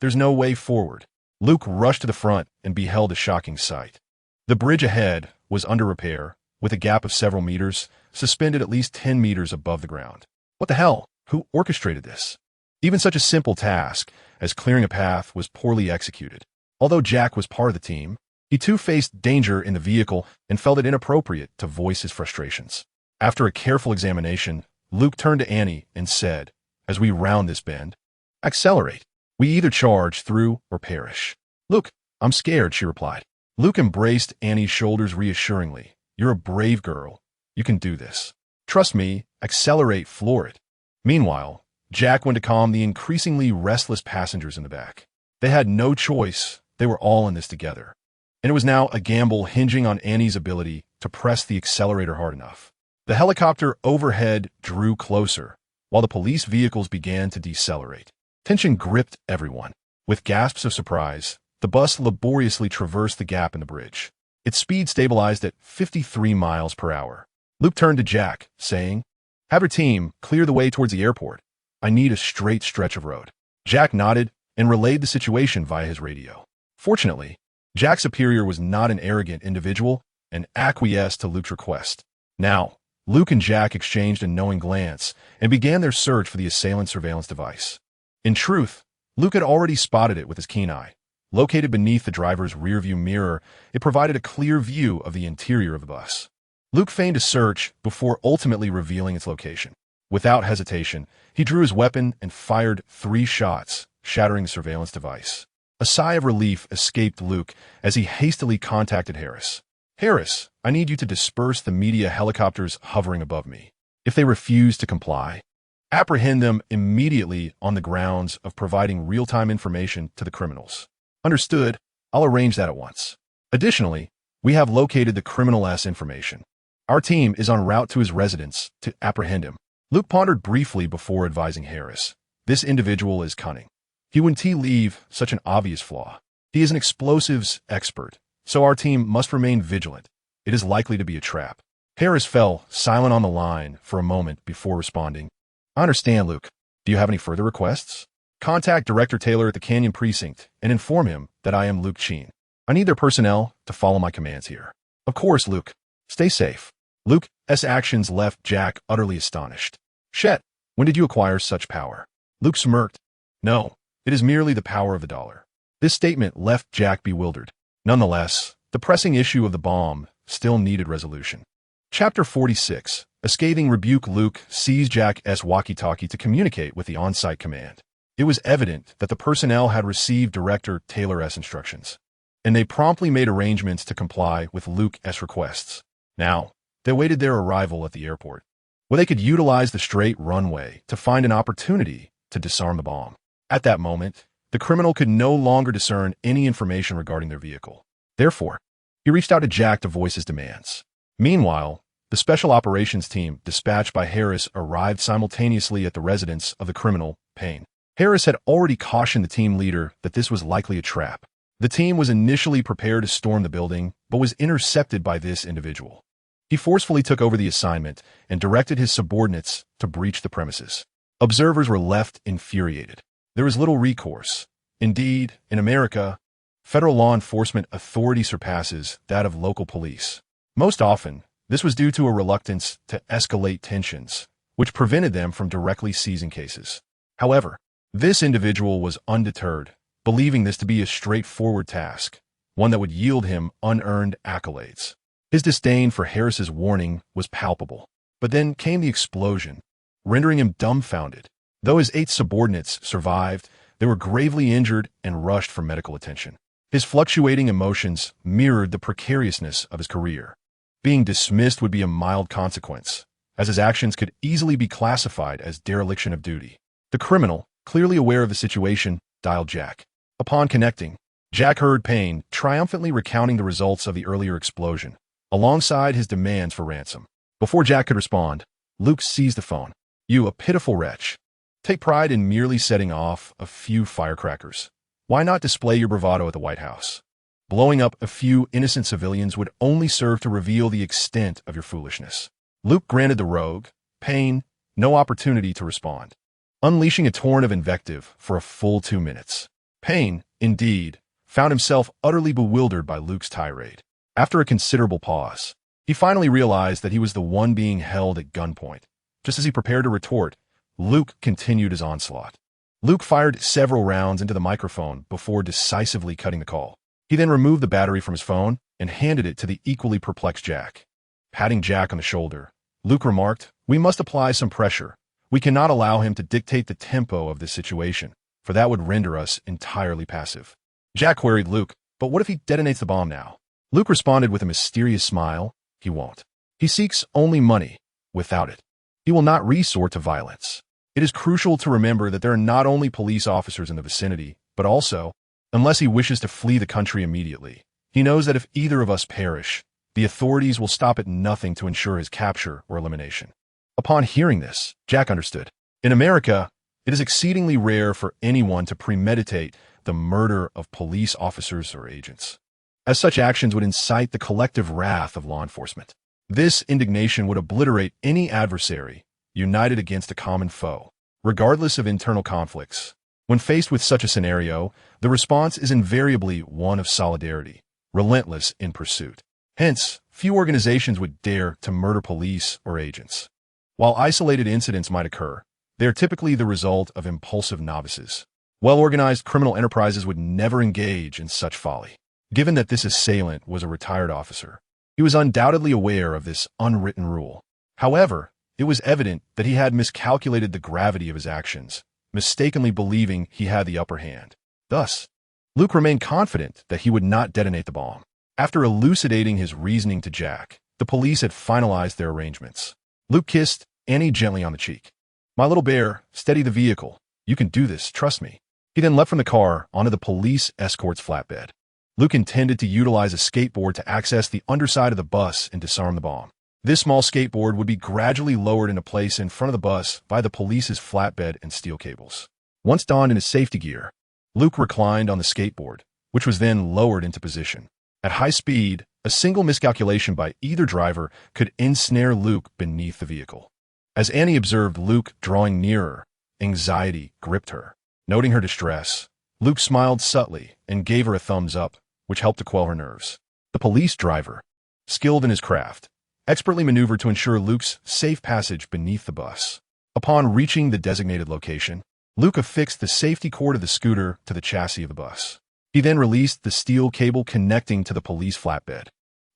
there's no way forward." Luke rushed to the front and beheld a shocking sight. The bridge ahead was under repair, with a gap of several meters, suspended at least 10 meters above the ground. What the hell? Who orchestrated this? Even such a simple task as clearing a path was poorly executed. Although Jack was part of the team, he too faced danger in the vehicle and felt it inappropriate to voice his frustrations. After a careful examination, Luke turned to Annie and said, "As we round this bend, accelerate. We either charge through or perish." "Luke, I'm scared," she replied. Luke embraced Annie's shoulders reassuringly. "You're a brave girl. You can do this. Trust me, accelerate, floor it." Meanwhile, Jack went to calm the increasingly restless passengers in the back. They had no choice. They were all in this together. And it was now a gamble hinging on Annie's ability to press the accelerator hard enough. The helicopter overhead drew closer, while the police vehicles began to decelerate. Tension gripped everyone. With gasps of surprise, the bus laboriously traversed the gap in the bridge. Its speed stabilized at 53 miles per hour. Luke turned to Jack, saying, "Have your team clear the way towards the airport. I need a straight stretch of road." Jack nodded and relayed the situation via his radio. Fortunately, Jack's superior was not an arrogant individual and acquiesced to Luke's request. Now, Luke and Jack exchanged a knowing glance and began their search for the assailant's surveillance device. In truth, Luke had already spotted it with his keen eye. Located beneath the driver's rearview mirror, it provided a clear view of the interior of the bus. Luke feigned a search before ultimately revealing its location. Without hesitation, he drew his weapon and fired 3 shots, shattering the surveillance device. A sigh of relief escaped Luke as he hastily contacted Harris. "Harris, I need you to disperse the media helicopters hovering above me. If they refuse to comply, apprehend them immediately on the grounds of providing real-time information to the criminals." "Understood. I'll arrange that at once." Additionally, we have located the criminal's information. Our team is en route to his residence to apprehend him. Luke pondered briefly before advising Harris. This individual is cunning. He wouldn't leave such an obvious flaw. He is an explosives expert, so our team must remain vigilant. It is likely to be a trap. Harris fell silent on the line for a moment before responding. "I understand, Luke. Do you have any further requests?" "Contact Director Taylor at the Canyon Precinct and inform him that I am Luke Cheen. I need their personnel to follow my commands here." "Of course, Luke. Stay safe." Luke's actions left Jack utterly astonished. "Shet, when did you acquire such power?" Luke smirked. "No, it is merely the power of the dollar." This statement left Jack bewildered. Nonetheless, the pressing issue of the bomb still needed resolution. Chapter 46. A scathing rebuke. Luke seized Jack's walkie-talkie to communicate with the on-site command. It was evident that the personnel had received Director Taylor's instructions, and they promptly made arrangements to comply with Luke's requests. Now, they awaited their arrival at the airport, where they could utilize the straight runway to find an opportunity to disarm the bomb. At that moment, the criminal could no longer discern any information regarding their vehicle. Therefore, he reached out to Jack to voice his demands. Meanwhile, the special operations team dispatched by Harris arrived simultaneously at the residence of the criminal, Payne. Harris had already cautioned the team leader that this was likely a trap. The team was initially prepared to storm the building, but was intercepted by this individual. He forcefully took over the assignment and directed his subordinates to breach the premises. Observers were left infuriated. There was little recourse. Indeed, in America, federal law enforcement authority surpasses that of local police. Most often, this was due to a reluctance to escalate tensions, which prevented them from directly seizing cases. However, this individual was undeterred, believing this to be a straightforward task, one that would yield him unearned accolades. His disdain for Harris's warning was palpable. But then came the explosion, rendering him dumbfounded. Though his 8 subordinates survived, they were gravely injured and rushed for medical attention. His fluctuating emotions mirrored the precariousness of his career. Being dismissed would be a mild consequence, as his actions could easily be classified as dereliction of duty. The criminal, clearly aware of the situation, dialed Jack. Upon connecting, Jack heard Payne triumphantly recounting the results of the earlier explosion, alongside his demands for ransom. Before Jack could respond, Luke seized the phone. "You, a pitiful wretch. Take pride in merely setting off a few firecrackers. Why not display your bravado at the White House? Blowing up a few innocent civilians would only serve to reveal the extent of your foolishness." Luke granted the rogue, Payne, no opportunity to respond, unleashing a torrent of invective for a full 2 minutes. Payne, indeed, found himself utterly bewildered by Luke's tirade. After a considerable pause, he finally realized that he was the one being held at gunpoint. Just as he prepared to retort, Luke continued his onslaught. Luke fired several rounds into the microphone before decisively cutting the call. He then removed the battery from his phone and handed it to the equally perplexed Jack. Patting Jack on the shoulder, Luke remarked, "We must apply some pressure. We cannot allow him to dictate the tempo of this situation, for that would render us entirely passive." Jack queried Luke, "But what if he detonates the bomb now?" Luke responded with a mysterious smile, "He won't. He seeks only money. Without it, he will not resort to violence." It is crucial to remember that there are not only police officers in the vicinity, but also, unless he wishes to flee the country immediately, he knows that if either of us perish, the authorities will stop at nothing to ensure his capture or elimination. Upon hearing this, Jack understood. In America, it is exceedingly rare for anyone to premeditate the murder of police officers or agents, as such actions would incite the collective wrath of law enforcement. This indignation would obliterate any adversary united against a common foe, regardless of internal conflicts. When faced with such a scenario, the response is invariably one of solidarity, relentless in pursuit. Hence, few organizations would dare to murder police or agents. While isolated incidents might occur, they are typically the result of impulsive novices. Well-organized criminal enterprises would never engage in such folly. Given that this assailant was a retired officer, he was undoubtedly aware of this unwritten rule. However, it was evident that he had miscalculated the gravity of his actions, mistakenly believing he had the upper hand. Thus, Luke remained confident that he would not detonate the bomb. After elucidating his reasoning to Jack, the police had finalized their arrangements. Luke kissed Annie gently on the cheek. "My little bear, steady the vehicle. You can do this, trust me." He then leapt from the car onto the police escort's flatbed. Luke intended to utilize a skateboard to access the underside of the bus and disarm the bomb. This small skateboard would be gradually lowered into place in front of the bus by the police's flatbed and steel cables. Once donned in his safety gear, Luke reclined on the skateboard, which was then lowered into position. At high speed, a single miscalculation by either driver could ensnare Luke beneath the vehicle. As Annie observed Luke drawing nearer, anxiety gripped her. Noting her distress, Luke smiled subtly and gave her a thumbs up, which helped to quell her nerves. The police driver, skilled in his craft, expertly maneuvered to ensure Luke's safe passage beneath the bus. Upon reaching the designated location, Luke affixed the safety cord of the scooter to the chassis of the bus. He then released the steel cable connecting to the police flatbed.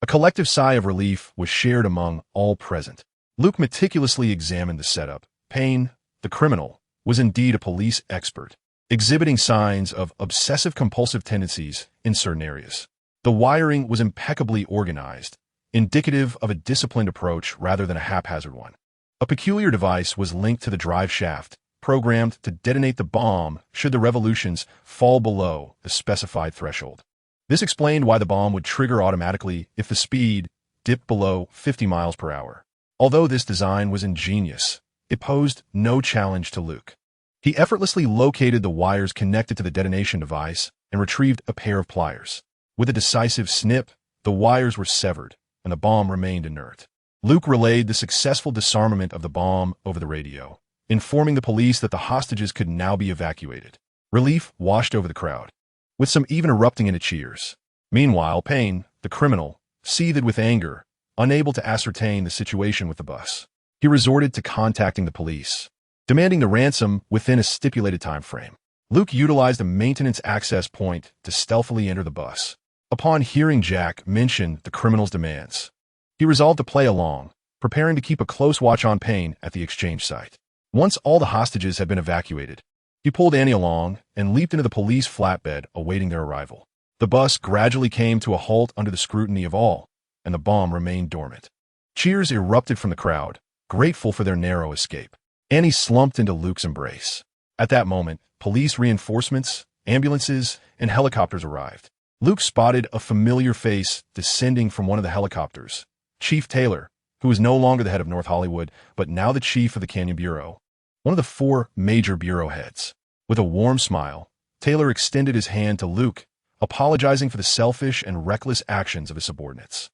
A collective sigh of relief was shared among all present. Luke meticulously examined the setup. Payne, the criminal, was indeed a police expert, exhibiting signs of obsessive-compulsive tendencies in certain areas. The wiring was impeccably organized, indicative of a disciplined approach rather than a haphazard one. A peculiar device was linked to the drive shaft, programmed to detonate the bomb should the revolutions fall below the specified threshold. This explained why the bomb would trigger automatically if the speed dipped below 50 miles per hour. Although this design was ingenious, it posed no challenge to Luke. He effortlessly located the wires connected to the detonation device and retrieved a pair of pliers. With a decisive snip, the wires were severed, and the bomb remained inert. Luke relayed the successful disarmament of the bomb over the radio, informing the police that the hostages could now be evacuated. Relief washed over the crowd, with some even erupting into cheers. Meanwhile, Payne, the criminal, seethed with anger, unable to ascertain the situation with the bus. He resorted to contacting the police, demanding the ransom within a stipulated time frame. Luke utilized a maintenance access point to stealthily enter the bus. Upon hearing Jack mention the criminal's demands, he resolved to play along, preparing to keep a close watch on Payne at the exchange site. Once all the hostages had been evacuated, he pulled Annie along and leaped into the police flatbed awaiting their arrival. The bus gradually came to a halt under the scrutiny of all, and the bomb remained dormant. Cheers erupted from the crowd, grateful for their narrow escape. Annie slumped into Luke's embrace. At that moment, police reinforcements, ambulances, and helicopters arrived. Luke spotted a familiar face descending from one of the helicopters. Chief Taylor, who was no longer the head of North Hollywood, but now the chief of the Canyon Bureau, one of the 4 major bureau heads. With a warm smile, Taylor extended his hand to Luke, apologizing for the selfish and reckless actions of his subordinates.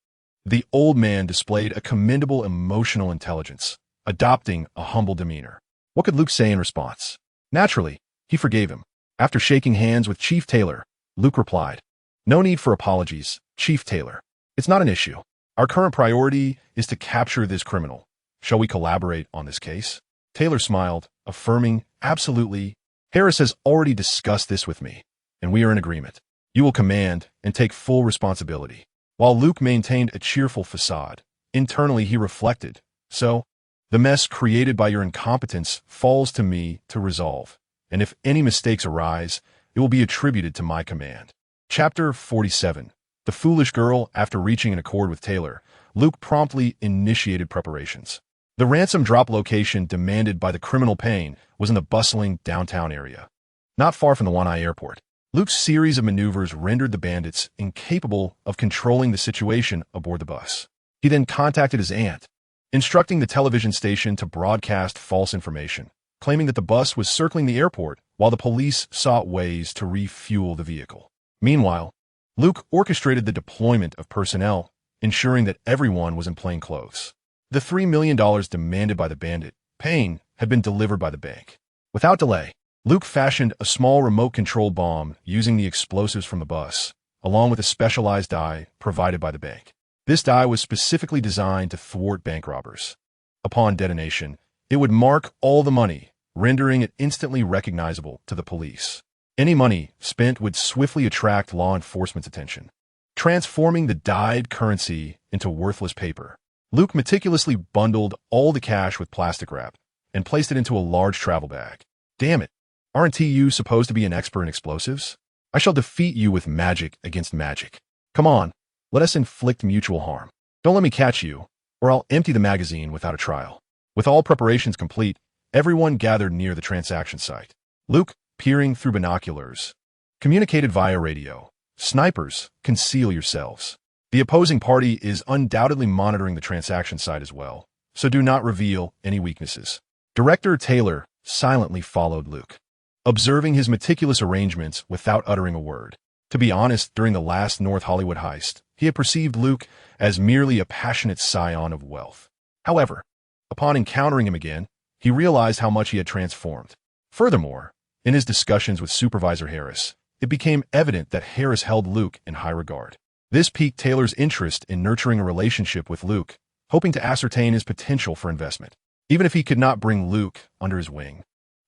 The old man displayed a commendable emotional intelligence, adopting a humble demeanor. What could Luke say in response? Naturally, he forgave him. After shaking hands with Chief Taylor, Luke replied, "No need for apologies, Chief Taylor. It's not an issue. Our current priority is to capture this criminal. Shall we collaborate on this case?" Taylor smiled, affirming, "Absolutely. Harris has already discussed this with me, and we are in agreement. You will command and take full responsibility." While Luke maintained a cheerful facade, internally he reflected, "So, the mess created by your incompetence falls to me to resolve, and if any mistakes arise, it will be attributed to my command." Chapter 47. The Foolish Girl. After reaching an accord with Taylor, Luke promptly initiated preparations. The ransom drop location demanded by the criminal Payne was in the bustling downtown area, not far from the One-Eye Airport. Luke's series of maneuvers rendered the bandits incapable of controlling the situation aboard the bus. He then contacted his aunt, instructing the television station to broadcast false information, claiming that the bus was circling the airport while the police sought ways to refuel the vehicle. Meanwhile, Luke orchestrated the deployment of personnel, ensuring that everyone was in plain clothes. The $3 million demanded by the bandit, Payne, had been delivered by the bank. Without delay, Luke fashioned a small remote-control bomb using the explosives from the bus, along with a specialized die provided by the bank. This die was specifically designed to thwart bank robbers. Upon detonation, it would mark all the money, rendering it instantly recognizable to the police. Any money spent would swiftly attract law enforcement's attention, transforming the dyed currency into worthless paper. Luke meticulously bundled all the cash with plastic wrap and placed it into a large travel bag. "Damn it, aren't you supposed to be an expert in explosives? I shall defeat you with magic against magic. Come on, let us inflict mutual harm. Don't let me catch you, or I'll empty the magazine without a trial." With all preparations complete, everyone gathered near the transaction site. Luke, peering through binoculars, communicated via radio, "Snipers, conceal yourselves. The opposing party is undoubtedly monitoring the transaction site as well, so do not reveal any weaknesses." Director Taylor silently followed Luke, observing his meticulous arrangements without uttering a word. To be honest, during the last North Hollywood heist, he had perceived Luke as merely a passionate scion of wealth. However, upon encountering him again, he realized how much he had transformed. Furthermore, in his discussions with Supervisor Harris, it became evident that Harris held Luke in high regard. This piqued Taylor's interest in nurturing a relationship with Luke, hoping to ascertain his potential for investment. Even if he could not bring Luke under his wing,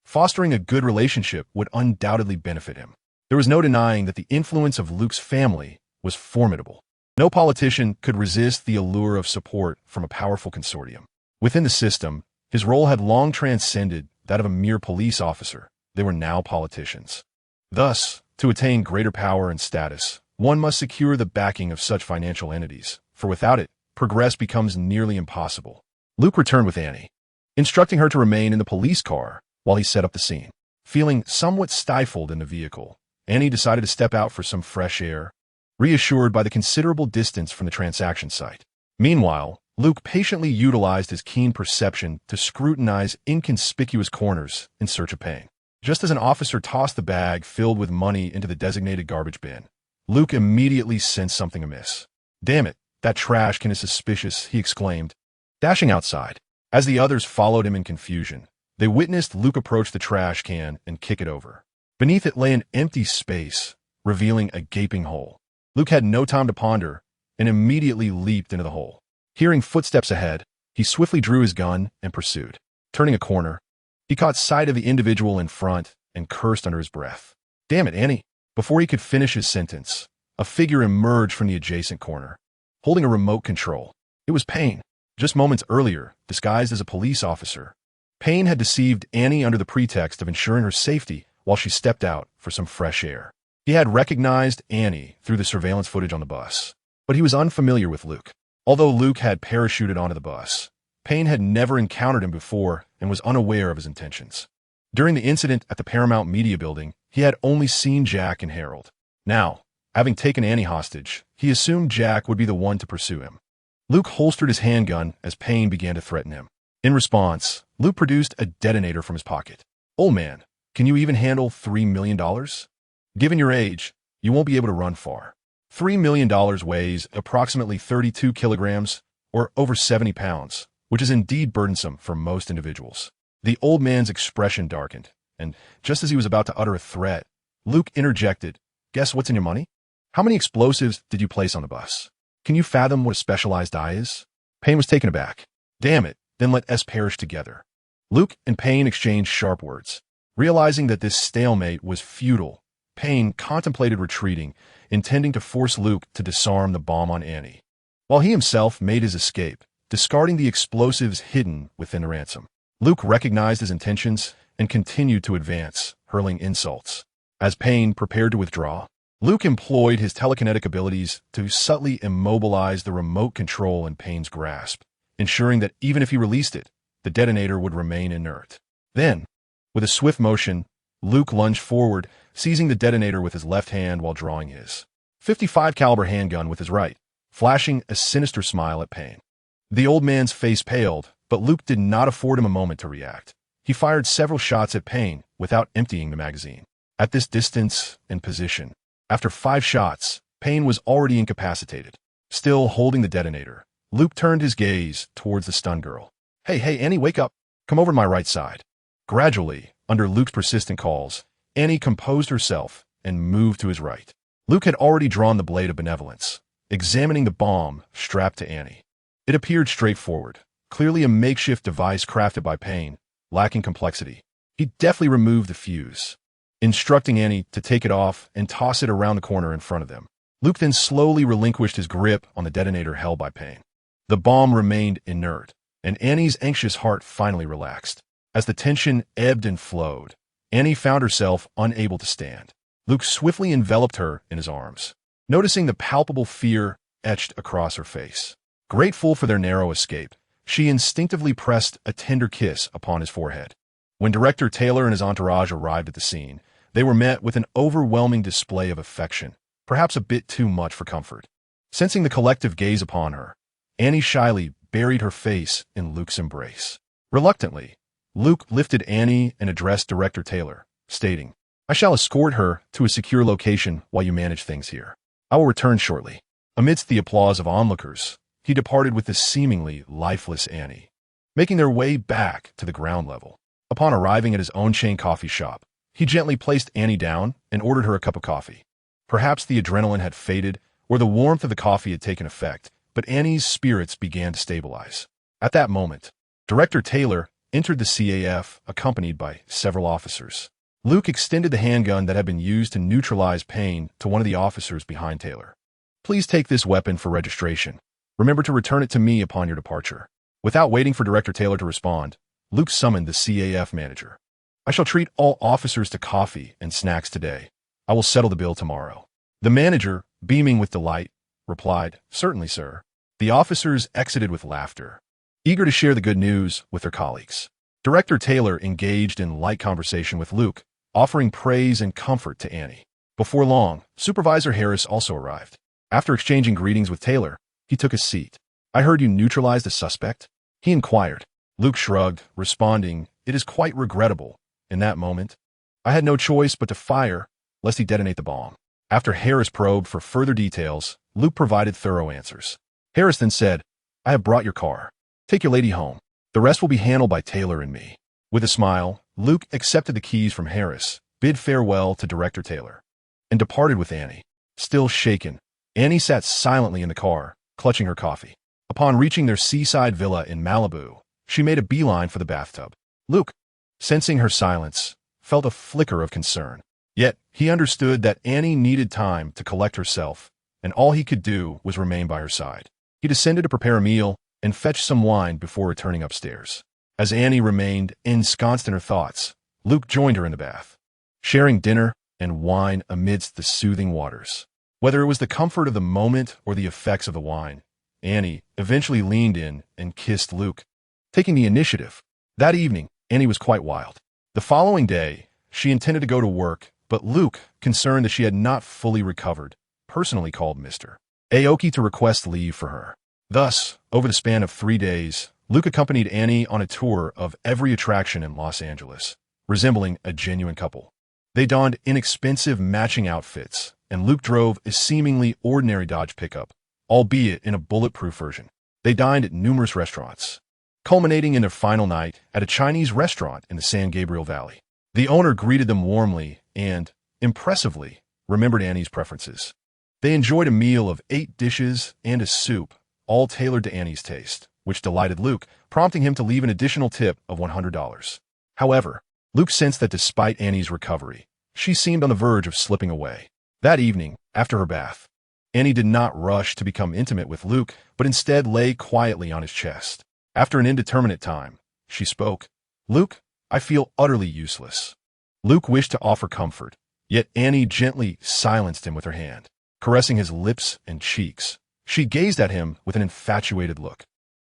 fostering a good relationship would undoubtedly benefit him. There was no denying that the influence of Luke's family was formidable. No politician could resist the allure of support from a powerful consortium. Within the system, his role had long transcended that of a mere police officer. They were now politicians. Thus, to attain greater power and status, one must secure the backing of such financial entities, for without it, progress becomes nearly impossible. Luke returned with Annie, instructing her to remain in the police car while he set up the scene. Feeling somewhat stifled in the vehicle, Annie decided to step out for some fresh air, reassured by the considerable distance from the transaction site. Meanwhile, Luke patiently utilized his keen perception to scrutinize inconspicuous corners in search of Payne. Just as an officer tossed the bag filled with money into the designated garbage bin, Luke immediately sensed something amiss. "Damn it, that trash can is suspicious," he exclaimed, dashing outside. As the others followed him in confusion, they witnessed Luke approach the trash can and kick it over. Beneath it lay an empty space, revealing a gaping hole. Luke had no time to ponder and immediately leaped into the hole. Hearing footsteps ahead, he swiftly drew his gun and pursued. Turning a corner, he caught sight of the individual in front and cursed under his breath. "Damn it, Annie." Before he could finish his sentence, a figure emerged from the adjacent corner, holding a remote control. It was Payne. Just moments earlier, disguised as a police officer, Payne had deceived Annie under the pretext of ensuring her safety while she stepped out for some fresh air. He had recognized Annie through the surveillance footage on the bus, but he was unfamiliar with Luke. Although Luke had parachuted onto the bus, Payne had never encountered him before and was unaware of his intentions. During the incident at the Paramount Media Building, he had only seen Jack and Harold. Now, having taken Annie hostage, he assumed Jack would be the one to pursue him. Luke holstered his handgun as Payne began to threaten him. In response, Luke produced a detonator from his pocket. "Old man, can you even handle $3 million? Given your age, you won't be able to run far." $3 million weighs approximately 32 kilograms, or over 70 pounds, which is indeed burdensome for most individuals. The old man's expression darkened, and just as he was about to utter a threat, Luke interjected, "Guess what's in your money? How many explosives did you place on the bus? Can you fathom what a specialized die is?" Payne was taken aback. "Damn it, then let us perish together." Luke and Payne exchanged sharp words. Realizing that this stalemate was futile, Payne contemplated retreating, intending to force Luke to disarm the bomb on Annie, while he himself made his escape, discarding the explosives hidden within the ransom. Luke recognized his intentions and continued to advance, hurling insults. As Payne prepared to withdraw, Luke employed his telekinetic abilities to subtly immobilize the remote control in Payne's grasp, ensuring that even if he released it, the detonator would remain inert. Then, with a swift motion, Luke lunged forward, seizing the detonator with his left hand while drawing his .55 caliber handgun with his right, flashing a sinister smile at Payne. The old man's face paled, but Luke did not afford him a moment to react. He fired several shots at Payne without emptying the magazine. At this distance and position, after 5 shots, Payne was already incapacitated. Still holding the detonator, Luke turned his gaze towards the stunned girl. Hey, Annie, wake up. Come over to my right side." Gradually, under Luke's persistent calls, Annie composed herself and moved to his right. Luke had already drawn the blade of benevolence, examining the bomb strapped to Annie. It appeared straightforward, clearly a makeshift device crafted by Payne, lacking complexity. He deftly removed the fuse, instructing Annie to take it off and toss it around the corner in front of them. Luke then slowly relinquished his grip on the detonator held by Payne. The bomb remained inert, and Annie's anxious heart finally relaxed. As the tension ebbed and flowed, Annie found herself unable to stand. Luke swiftly enveloped her in his arms, noticing the palpable fear etched across her face. Grateful for their narrow escape, she instinctively pressed a tender kiss upon his forehead. When Director Taylor and his entourage arrived at the scene, they were met with an overwhelming display of affection, perhaps a bit too much for comfort. Sensing the collective gaze upon her, Annie shyly buried her face in Luke's embrace. Reluctantly, Luke lifted Annie and addressed Director Taylor, stating, "I shall escort her to a secure location while you manage things here. I will return shortly." Amidst the applause of onlookers, he departed with the seemingly lifeless Annie, making their way back to the ground level. Upon arriving at his own chain coffee shop, he gently placed Annie down and ordered her a cup of coffee. Perhaps the adrenaline had faded or the warmth of the coffee had taken effect, but Annie's spirits began to stabilize. At that moment, Director Taylor entered the CAF accompanied by several officers. Luke extended the handgun that had been used to neutralize Payne to one of the officers behind Taylor. "Please take this weapon for registration. Remember to return it to me upon your departure." Without waiting for Director Taylor to respond, Luke summoned the CAF manager. "I shall treat all officers to coffee and snacks today. I will settle the bill tomorrow." The manager, beaming with delight, replied, "Certainly, sir." The officers exited with laughter, eager to share the good news with their colleagues. Director Taylor engaged in light conversation with Luke, offering praise and comfort to Annie. Before long, Supervisor Harris also arrived. After exchanging greetings with Taylor, he took a seat. "I heard you neutralized a suspect?" he inquired. Luke shrugged, responding, "It is quite regrettable. In that moment, I had no choice but to fire, lest he detonate the bomb." After Harris probed for further details, Luke provided thorough answers. Harris then said, "I have brought your car. Take your lady home. The rest will be handled by Taylor and me." With a smile, Luke accepted the keys from Harris, bid farewell to Director Taylor, and departed with Annie. Still shaken, Annie sat silently in the car, clutching her coffee. Upon reaching their seaside villa in Malibu, she made a beeline for the bathtub. Luke, sensing her silence, felt a flicker of concern. Yet, he understood that Annie needed time to collect herself, and all he could do was remain by her side. He descended to prepare a meal and fetch some wine before returning upstairs. As Annie remained ensconced in her thoughts, Luke joined her in the bath, sharing dinner and wine amidst the soothing waters. Whether it was the comfort of the moment or the effects of the wine, Annie eventually leaned in and kissed Luke, taking the initiative. That evening, Annie was quite wild. The following day, she intended to go to work, But Luke, concerned that she had not fully recovered, personally called Mr. Aoki to request leave for her. Thus, over the span of 3 days, Luke accompanied Annie on a tour of every attraction in Los Angeles, resembling a genuine couple. They donned inexpensive matching outfits, and Luke drove a seemingly ordinary Dodge pickup, albeit in a bulletproof version. They dined at numerous restaurants, culminating in their final night at a Chinese restaurant in the San Gabriel Valley. The owner greeted them warmly and, impressively, remembered Annie's preferences. They enjoyed a meal of 8 dishes and a soup, all tailored to Annie's taste, which delighted Luke, prompting him to leave an additional tip of $100. However, Luke sensed that despite Annie's recovery, she seemed on the verge of slipping away. That evening, after her bath, Annie did not rush to become intimate with Luke, but instead lay quietly on his chest. After an indeterminate time, she spoke. "Luke, I feel utterly useless." Luke wished to offer comfort, yet Annie gently silenced him with her hand, caressing his lips and cheeks. She gazed at him with an infatuated look.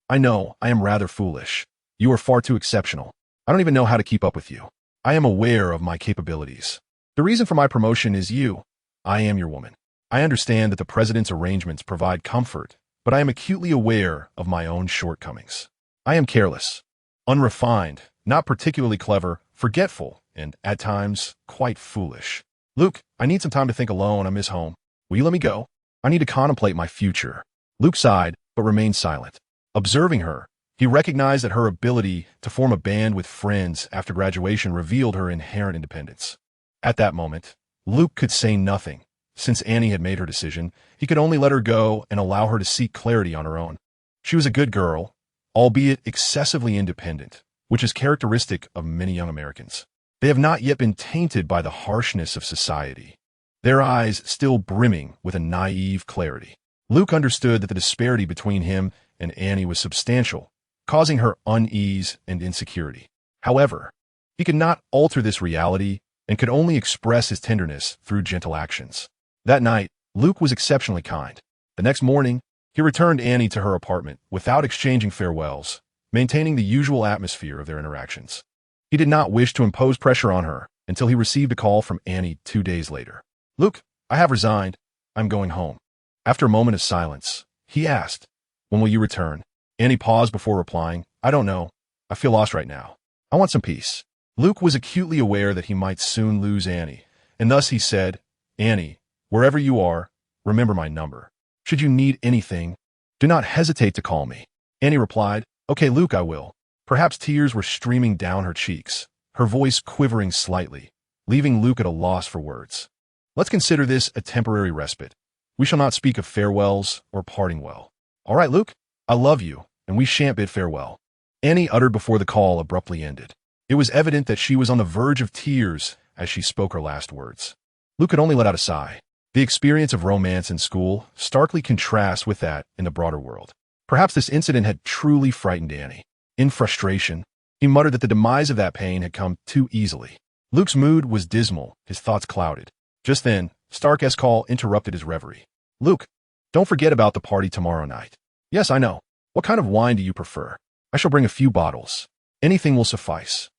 "I know, I am rather foolish. You are far too exceptional. I don't even know how to keep up with you. I am aware of my capabilities. The reason for my promotion is you. I am your woman. I understand that the president's arrangements provide comfort, but I am acutely aware of my own shortcomings. I am careless, unrefined, not particularly clever, forgetful, and, at times, quite foolish. Luke, I need some time to think alone. I miss home. Will you let me go? I need to contemplate my future." Luke sighed, but remained silent. Observing her, he recognized that her ability to form a band with friends after graduation revealed her inherent independence. At that moment, Luke could say nothing. Since Annie had made her decision, he could only let her go and allow her to seek clarity on her own. She was a good girl, albeit excessively independent, which is characteristic of many young Americans. They have not yet been tainted by the harshness of society, their eyes still brimming with a naive clarity. Luke understood that the disparity between him and Annie was substantial, causing her unease and insecurity. However, he could not alter this reality and could only express his tenderness through gentle actions. That night, Luke was exceptionally kind. The next morning, he returned Annie to her apartment without exchanging farewells, maintaining the usual atmosphere of their interactions. He did not wish to impose pressure on her until he received a call from Annie 2 days later. "Luke, I have resigned. I'm going home." After a moment of silence, he asked, "When will you return?" Annie paused before replying, "I don't know. I feel lost right now. I want some peace." Luke was acutely aware that he might soon lose Annie, and thus he said, "Annie, wherever you are, remember my number. Should you need anything, do not hesitate to call me." Annie replied, "Okay, Luke, I will." Perhaps tears were streaming down her cheeks, her voice quivering slightly, leaving Luke at a loss for words. "Let's consider this a temporary respite. We shall not speak of farewells or parting well. All right, Luke, I love you, and we shan't bid farewell." Annie uttered before the call abruptly ended. It was evident that she was on the verge of tears as she spoke her last words. Luke could only let out a sigh. The experience of romance in school starkly contrasts with that in the broader world. Perhaps this incident had truly frightened Annie. In frustration, he muttered that the demise of that pain had come too easily. Luke's mood was dismal, his thoughts clouded. Just then, Stark's call interrupted his reverie. "Luke, don't forget about the party tomorrow night." "Yes, I know. What kind of wine do you prefer?" "I shall bring a few bottles. Anything will suffice.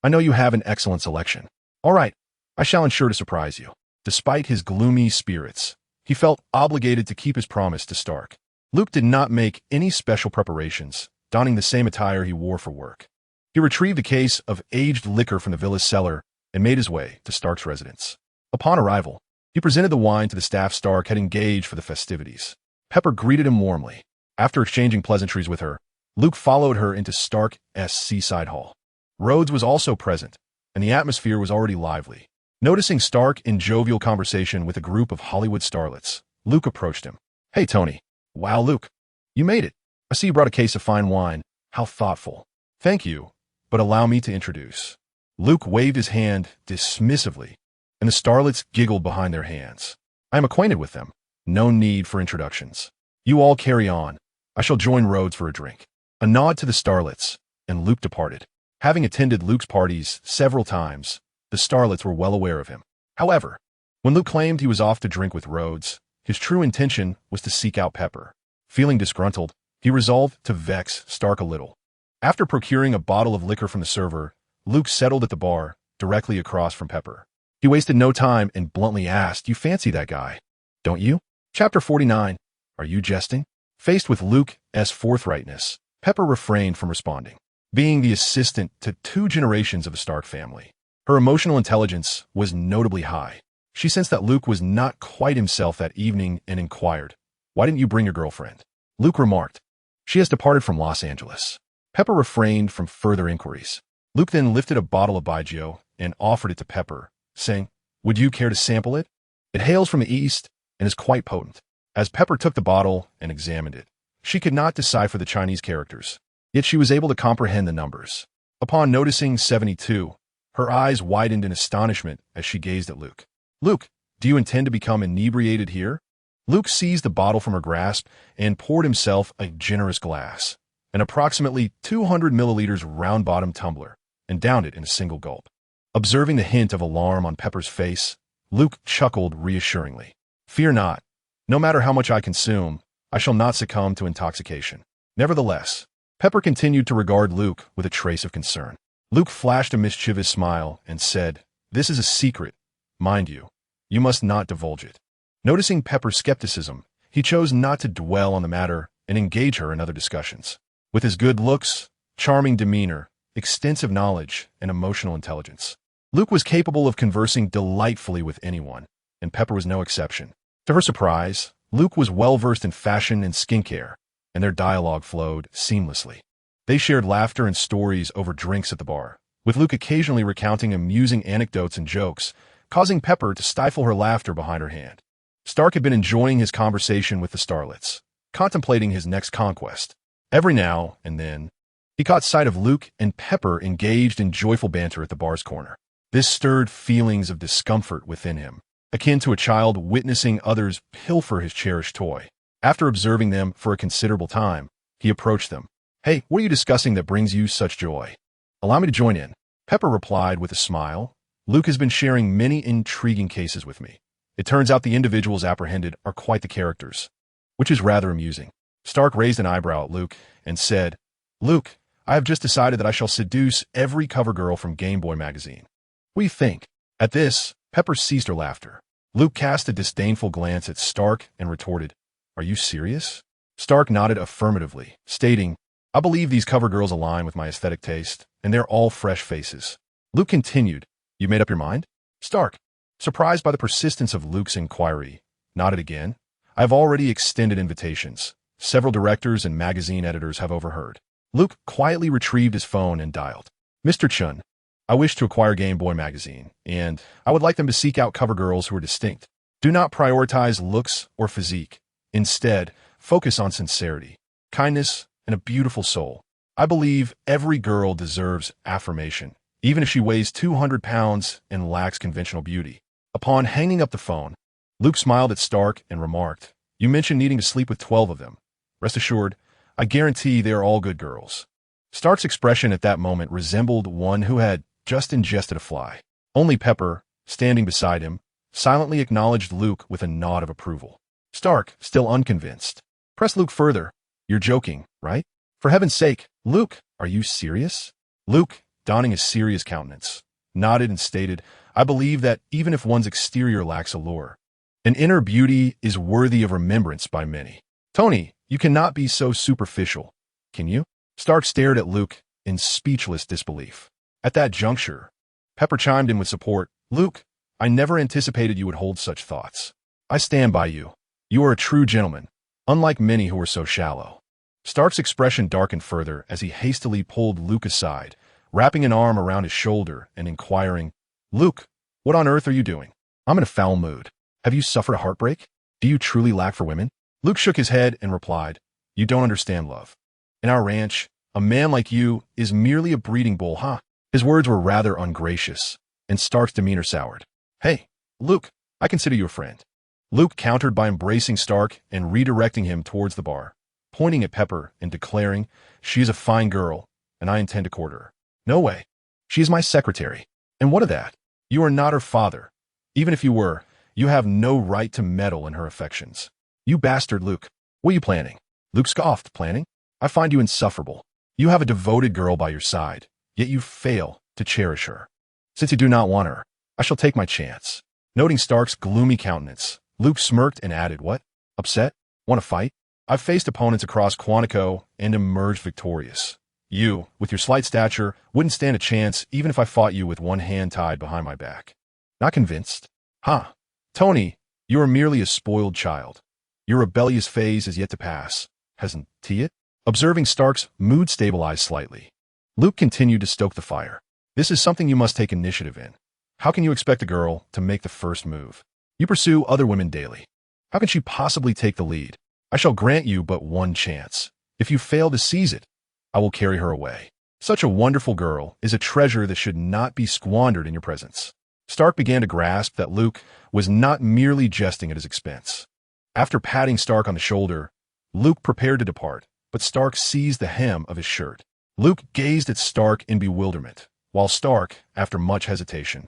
I know you have an excellent selection." "All right, I shall ensure to surprise you." Despite his gloomy spirits, he felt obligated to keep his promise to Stark. Luke did not make any special preparations, donning the same attire he wore for work. He retrieved a case of aged liquor from the villa's cellar and made his way to Stark's residence. Upon arrival, he presented the wine to the staff Stark had engaged for the festivities. Pepper greeted him warmly. After exchanging pleasantries with her, Luke followed her into Stark's seaside hall. Rhodes was also present, and the atmosphere was already lively. Noticing Stark in jovial conversation with a group of Hollywood starlets, Luke approached him. "Hey, Tony." "Wow, Luke. You made it. I see you brought a case of fine wine. How thoughtful." "Thank you, but allow me to introduce." Luke waved his hand dismissively, and the starlets giggled behind their hands. "I am acquainted with them. No need for introductions. You all carry on. I shall join Rhodes for a drink." A nod to the starlets, and Luke departed. Having attended Luke's parties several times, the starlets were well aware of him. However, when Luke claimed he was off to drink with Rhodes, his true intention was to seek out Pepper. Feeling disgruntled, he resolved to vex Stark a little. After procuring a bottle of liquor from the server, Luke settled at the bar, directly across from Pepper. He wasted no time and bluntly asked, "You fancy that guy, don't you?" Chapter 49. Are you jesting? Faced with Luke's forthrightness, Pepper refrained from responding. Being the assistant to 2 generations of the Stark family, her emotional intelligence was notably high. She sensed that Luke was not quite himself that evening and inquired, "Why didn't you bring your girlfriend?" Luke remarked, "She has departed from Los Angeles." Pepper refrained from further inquiries. Luke then lifted a bottle of Baijiu and offered it to Pepper, saying, "Would you care to sample it? It hails from the East and is quite potent." As Pepper took the bottle and examined it, she could not decipher the Chinese characters, yet she was able to comprehend the numbers. Upon noticing 72, her eyes widened in astonishment as she gazed at Luke. "Luke, do you intend to become inebriated here?" Luke seized the bottle from her grasp and poured himself a generous glass, an approximately 200 milliliters round-bottomed tumbler, and downed it in a single gulp. Observing the hint of alarm on Pepper's face, Luke chuckled reassuringly. "Fear not. No matter how much I consume, I shall not succumb to intoxication." Nevertheless, Pepper continued to regard Luke with a trace of concern. Luke flashed a mischievous smile and said, "This is a secret, mind you. You must not divulge it." Noticing Pepper's skepticism, he chose not to dwell on the matter and engage her in other discussions. With his good looks, charming demeanor, extensive knowledge, and emotional intelligence, Luke was capable of conversing delightfully with anyone, and Pepper was no exception. To her surprise, Luke was well-versed in fashion and skincare, and their dialogue flowed seamlessly. They shared laughter and stories over drinks at the bar, with Luke occasionally recounting amusing anecdotes and jokes, causing Pepper to stifle her laughter behind her hand. Stark had been enjoying his conversation with the starlets, contemplating his next conquest. Every now and then, he caught sight of Luke and Pepper engaged in joyful banter at the bar's corner. This stirred feelings of discomfort within him, akin to a child witnessing others pilfer his cherished toy. After observing them for a considerable time, he approached them. "Hey, what are you discussing that brings you such joy? Allow me to join in." Pepper replied with a smile. "Luke has been sharing many intriguing cases with me. It turns out the individuals apprehended are quite the characters, which is rather amusing." Stark raised an eyebrow at Luke and said, "Luke, I have just decided that I shall seduce every cover girl from Game Boy magazine. What do you think?" At this, Pepper ceased her laughter. Luke cast a disdainful glance at Stark and retorted, "Are you serious?" Stark nodded affirmatively, stating, "I believe these cover girls align with my aesthetic taste, and they're all fresh faces." Luke continued, "You made up your mind?" Stark, surprised by the persistence of Luke's inquiry, nodded again. "I have already extended invitations. Several directors and magazine editors have overheard." Luke quietly retrieved his phone and dialed. "Mr. Chun, I wish to acquire Game Boy magazine, and I would like them to seek out cover girls who are distinct. Do not prioritize looks or physique. Instead, focus on sincerity, kindness, and a beautiful soul. I believe every girl deserves affirmation, even if she weighs 200 pounds and lacks conventional beauty." Upon hanging up the phone, Luke smiled at Stark and remarked, "You mentioned needing to sleep with 12 of them. Rest assured, I guarantee they are all good girls." Stark's expression at that moment resembled one who had just ingested a fly. Only Pepper, standing beside him, silently acknowledged Luke with a nod of approval. Stark, still unconvinced, pressed Luke further. "You're joking, right? For heaven's sake, Luke, are you serious?" Luke, donning a serious countenance, nodded and stated, "I believe that even if one's exterior lacks allure, an inner beauty is worthy of remembrance by many. Tony, you cannot be so superficial, can you?" Stark stared at Luke in speechless disbelief. At that juncture, Pepper chimed in with support. "Luke, I never anticipated you would hold such thoughts. I stand by you. You are a true gentleman, unlike many who are so shallow." Stark's expression darkened further as he hastily pulled Luke aside, wrapping an arm around his shoulder and inquiring, "Luke, what on earth are you doing? I'm in a foul mood. Have you suffered a heartbreak? Do you truly lack for women?" Luke shook his head and replied, "You don't understand love. In our ranch, a man like you is merely a breeding bull, huh?" His words were rather ungracious, and Stark's demeanor soured. "Hey, Luke, I consider you a friend." Luke countered by embracing Stark and redirecting him towards the bar, pointing at Pepper and declaring, "She is a fine girl, and I intend to court her." "No way. She is my secretary. And what of that? You are not her father. Even if you were, you have no right to meddle in her affections." "You bastard, Luke. What are you planning?" Luke scoffed. "Planning? I find you insufferable. You have a devoted girl by your side, yet you fail to cherish her. Since you do not want her, I shall take my chance. Noting Stark's gloomy countenance, Luke smirked and added, what? Upset? Want to fight? I've faced opponents across Quantico and emerged victorious. You, with your slight stature, wouldn't stand a chance even if I fought you with one hand tied behind my back. Not convinced? Huh. Tony, you are merely a spoiled child. Your rebellious phase is yet to pass, hasn't it? Observing Stark's mood stabilize slightly, Luke continued to stoke the fire. This is something you must take initiative in. How can you expect a girl to make the first move? You pursue other women daily. How can she possibly take the lead? I shall grant you but one chance. If you fail to seize it, I will carry her away. Such a wonderful girl is a treasure that should not be squandered in your presence. Stark began to grasp that Luke was not merely jesting at his expense. After patting Stark on the shoulder, Luke prepared to depart, but Stark seized the hem of his shirt. Luke gazed at Stark in bewilderment, while Stark, after much hesitation,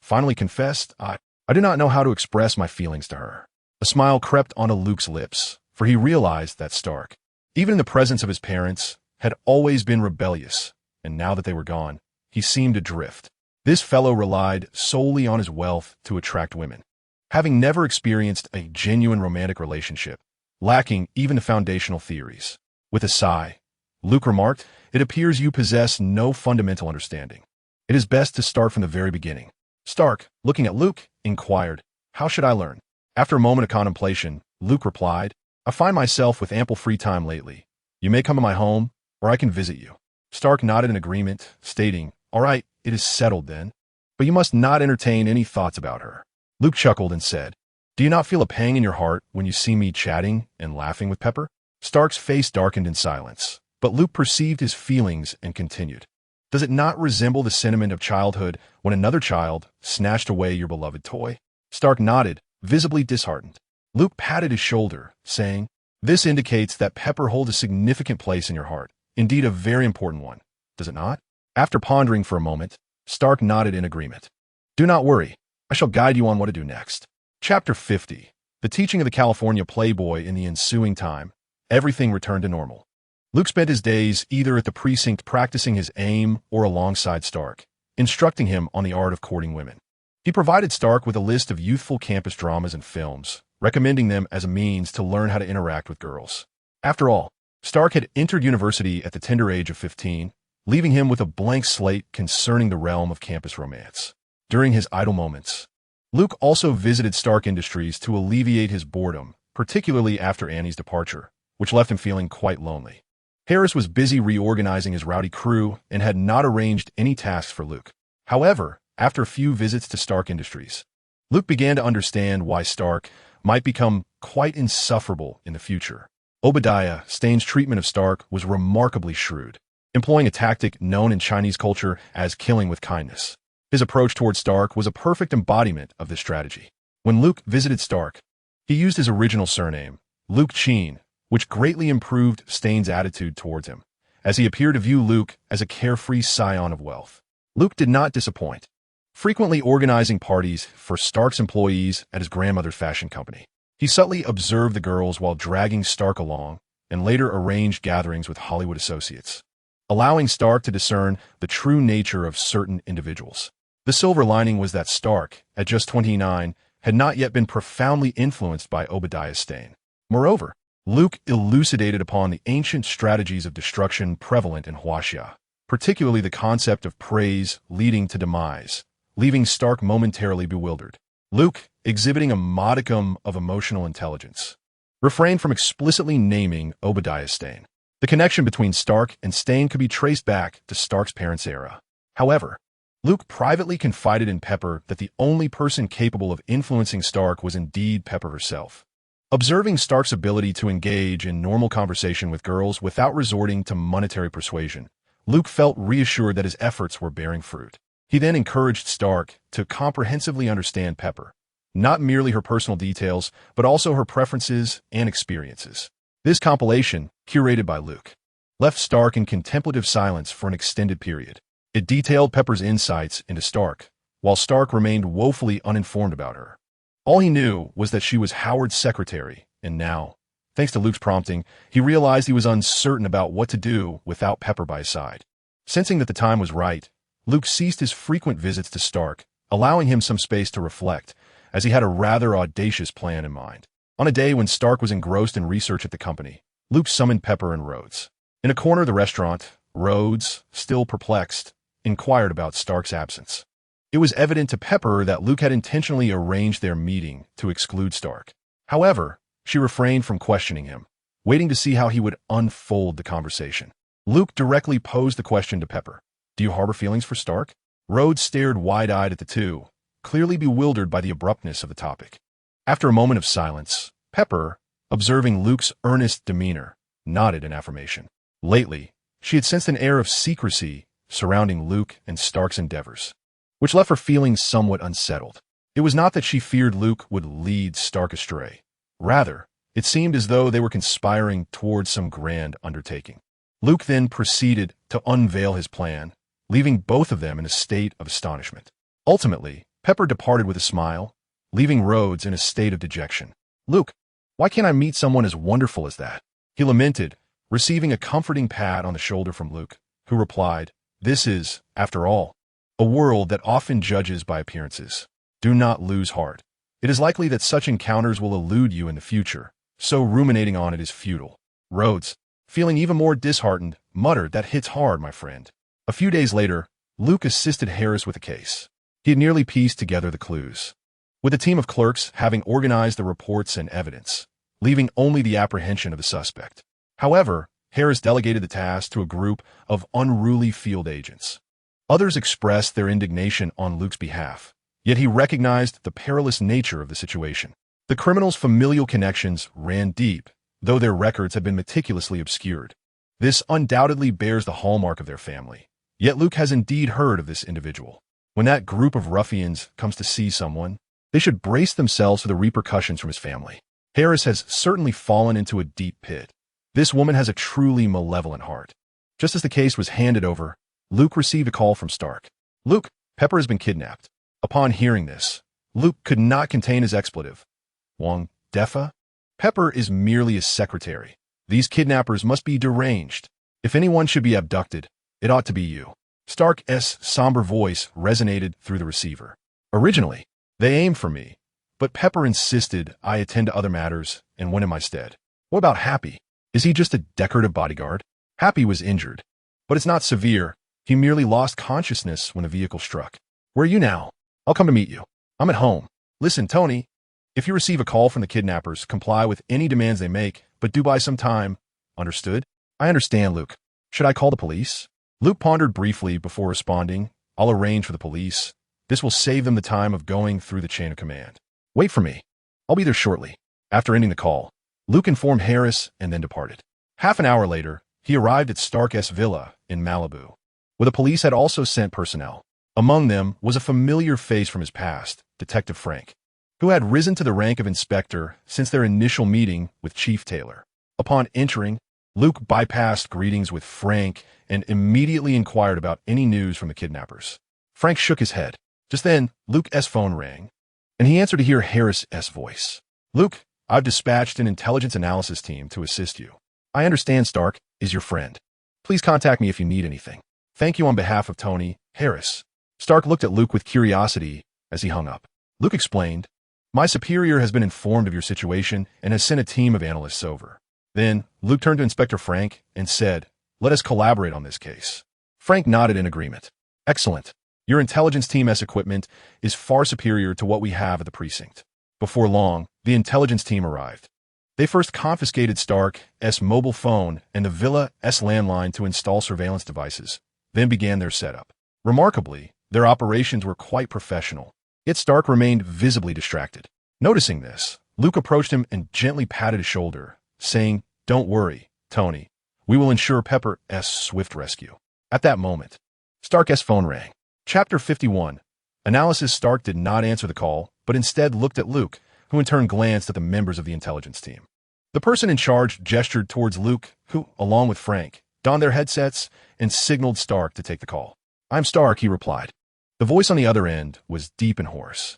finally confessed, I do not know how to express my feelings to her. A smile crept onto Luke's lips, for he realized that Stark, even in the presence of his parents, had always been rebellious, and now that they were gone, he seemed adrift. This fellow relied solely on his wealth to attract women. Having never experienced a genuine romantic relationship, lacking even the foundational theories. With a sigh, Luke remarked, it appears you possess no fundamental understanding. It is best to start from the very beginning. Stark, looking at Luke, inquired, how should I learn? After a moment of contemplation, Luke replied, I find myself with ample free time lately. You may come to my home, or I can visit you. Stark nodded in agreement, stating, all right, it is settled then. But you must not entertain any thoughts about her. Luke chuckled and said, do you not feel a pang in your heart when you see me chatting and laughing with Pepper? Stark's face darkened in silence, but Luke perceived his feelings and continued. Does it not resemble the sentiment of childhood when another child snatched away your beloved toy? Stark nodded, visibly disheartened. Luke patted his shoulder, saying, this indicates that Pepper holds a significant place in your heart, indeed a very important one, does it not? After pondering for a moment, Stark nodded in agreement. Do not worry, I shall guide you on what to do next. Chapter 50. The teaching of the California Playboy. In the ensuing time, everything returned to normal. Luke spent his days either at the precinct practicing his aim or alongside Stark, instructing him on the art of courting women. He provided Stark with a list of youthful campus dramas and films, recommending them as a means to learn how to interact with girls. After all, Stark had entered university at the tender age of 15, leaving him with a blank slate concerning the realm of campus romance. During his idle moments, Luke also visited Stark Industries to alleviate his boredom, particularly after Annie's departure, which left him feeling quite lonely. Harris was busy reorganizing his rowdy crew and had not arranged any tasks for Luke. However, after a few visits to Stark Industries, Luke began to understand why Stark might become quite insufferable in the future. Obadiah Stane's treatment of Stark was remarkably shrewd, employing a tactic known in Chinese culture as killing with kindness. His approach toward Stark was a perfect embodiment of this strategy. When Luke visited Stark, he used his original surname, Luke Cheen, which greatly improved Stane's attitude towards him, as he appeared to view Luke as a carefree scion of wealth. Luke did not disappoint, frequently organizing parties for Stark's employees at his grandmother's fashion company. He subtly observed the girls while dragging Stark along, and later arranged gatherings with Hollywood associates, allowing Stark to discern the true nature of certain individuals. The silver lining was that Stark, at just 29, had not yet been profoundly influenced by Obadiah Stane. Moreover, Luke elucidated upon the ancient strategies of destruction prevalent in Huaxia, particularly the concept of praise leading to demise, leaving Stark momentarily bewildered. Luke, exhibiting a modicum of emotional intelligence, refrained from explicitly naming Obadiah Stane. The connection between Stark and Stane could be traced back to Stark's parents' era. However, Luke privately confided in Pepper that the only person capable of influencing Stark was indeed Pepper herself. Observing Stark's ability to engage in normal conversation with girls without resorting to monetary persuasion, Luke felt reassured that his efforts were bearing fruit. He then encouraged Stark to comprehensively understand Pepper, not merely her personal details, but also her preferences and experiences. This compilation, curated by Luke, left Stark in contemplative silence for an extended period. It detailed Pepper's insights into Stark, while Stark remained woefully uninformed about her. All he knew was that she was Howard's secretary, and now, thanks to Luke's prompting, he realized he was uncertain about what to do without Pepper by his side. Sensing that the time was right, Luke ceased his frequent visits to Stark, allowing him some space to reflect, as he had a rather audacious plan in mind. On a day when Stark was engrossed in research at the company, Luke summoned Pepper and Rhodes. In a corner of the restaurant, Rhodes, still perplexed, inquired about Stark's absence. It was evident to Pepper that Luke had intentionally arranged their meeting to exclude Stark. However, she refrained from questioning him, waiting to see how he would unfold the conversation. Luke directly posed the question to Pepper. "Do you harbor feelings for Stark?" Rhodes stared wide-eyed at the two, clearly bewildered by the abruptness of the topic. After a moment of silence, Pepper, observing Luke's earnest demeanor, nodded in affirmation. Lately, she had sensed an air of secrecy surrounding Luke and Stark's endeavors, which left her feeling somewhat unsettled. It was not that she feared Luke would lead Stark astray. Rather, it seemed as though they were conspiring towards some grand undertaking. Luke then proceeded to unveil his plan, leaving both of them in a state of astonishment. Ultimately, Pepper departed with a smile, leaving Rhodes in a state of dejection. "Luke, why can't I meet someone as wonderful as that?" he lamented, receiving a comforting pat on the shoulder from Luke, who replied, "This is, after all, a world that often judges by appearances. Do not lose heart. It is likely that such encounters will elude you in the future, so ruminating on it is futile." Rhodes, feeling even more disheartened, muttered, "That hits hard, my friend." A few days later, Luke assisted Harris with a case. He had nearly pieced together the clues, with a team of clerks having organized the reports and evidence, leaving only the apprehension of the suspect. However, Harris delegated the task to a group of unruly field agents. Others expressed their indignation on Luke's behalf, yet he recognized the perilous nature of the situation. The criminals' familial connections ran deep, though their records had been meticulously obscured. This undoubtedly bears the hallmark of their family. Yet Luke has indeed heard of this individual. When that group of ruffians comes to see someone, they should brace themselves for the repercussions from his family. Harris has certainly fallen into a deep pit. This woman has a truly malevolent heart. Just as the case was handed over, Luke received a call from Stark. "Luke, Pepper has been kidnapped." Upon hearing this, Luke could not contain his expletive. "Wong Defa? Pepper is merely his secretary. These kidnappers must be deranged. If anyone should be abducted, it ought to be you." Stark's somber voice resonated through the receiver. "Originally, they aimed for me, but Pepper insisted I attend to other matters and went in my stead." "What about Happy? Is he just a decorative bodyguard?" "Happy was injured, but it's not severe. He merely lost consciousness when the vehicle struck." "Where are you now? I'll come to meet you." "I'm at home." "Listen, Tony, if you receive a call from the kidnappers, comply with any demands they make, but do buy some time." "Understood?" "I understand, Luke. Should I call the police?" Luke pondered briefly before responding, "I'll arrange for the police. This will save them the time of going through the chain of command. Wait for me. I'll be there shortly." After ending the call, Luke informed Harris and then departed. Half an hour later, he arrived at Stark's villa in Malibu, where the police had also sent personnel. Among them was a familiar face from his past, Detective Frank, who had risen to the rank of inspector since their initial meeting with Chief Taylor. Upon entering, Luke bypassed greetings with Frank and immediately inquired about any news from the kidnappers. Frank shook his head. Just then, Luke's phone rang, and he answered to hear Harris's voice. "Luke, I've dispatched an intelligence analysis team to assist you. I understand Stark is your friend. Please contact me if you need anything. Thank you on behalf of Tony, Harris." Stark looked at Luke with curiosity as he hung up. Luke explained, "My superior has been informed of your situation and has sent a team of analysts over." Then, Luke turned to Inspector Frank and said, "Let us collaborate on this case." Frank nodded in agreement. "Excellent. Your intelligence team's equipment is far superior to what we have at the precinct." Before long, the intelligence team arrived. They first confiscated Stark's mobile phone and the villa's landline to install surveillance devices, then began their setup. Remarkably, their operations were quite professional, yet Stark remained visibly distracted. Noticing this, Luke approached him and gently patted his shoulder, saying, "Don't worry, Tony. We will ensure Pepper's swift rescue." At that moment, Stark's phone rang. Chapter 51. Analysis. Stark did not answer the call, but instead looked at Luke, who in turn glanced at the members of the intelligence team. The person in charge gestured towards Luke, who, along with Frank, donned their headsets and signaled Stark to take the call. "I'm Stark," he replied. The voice on the other end was deep and hoarse.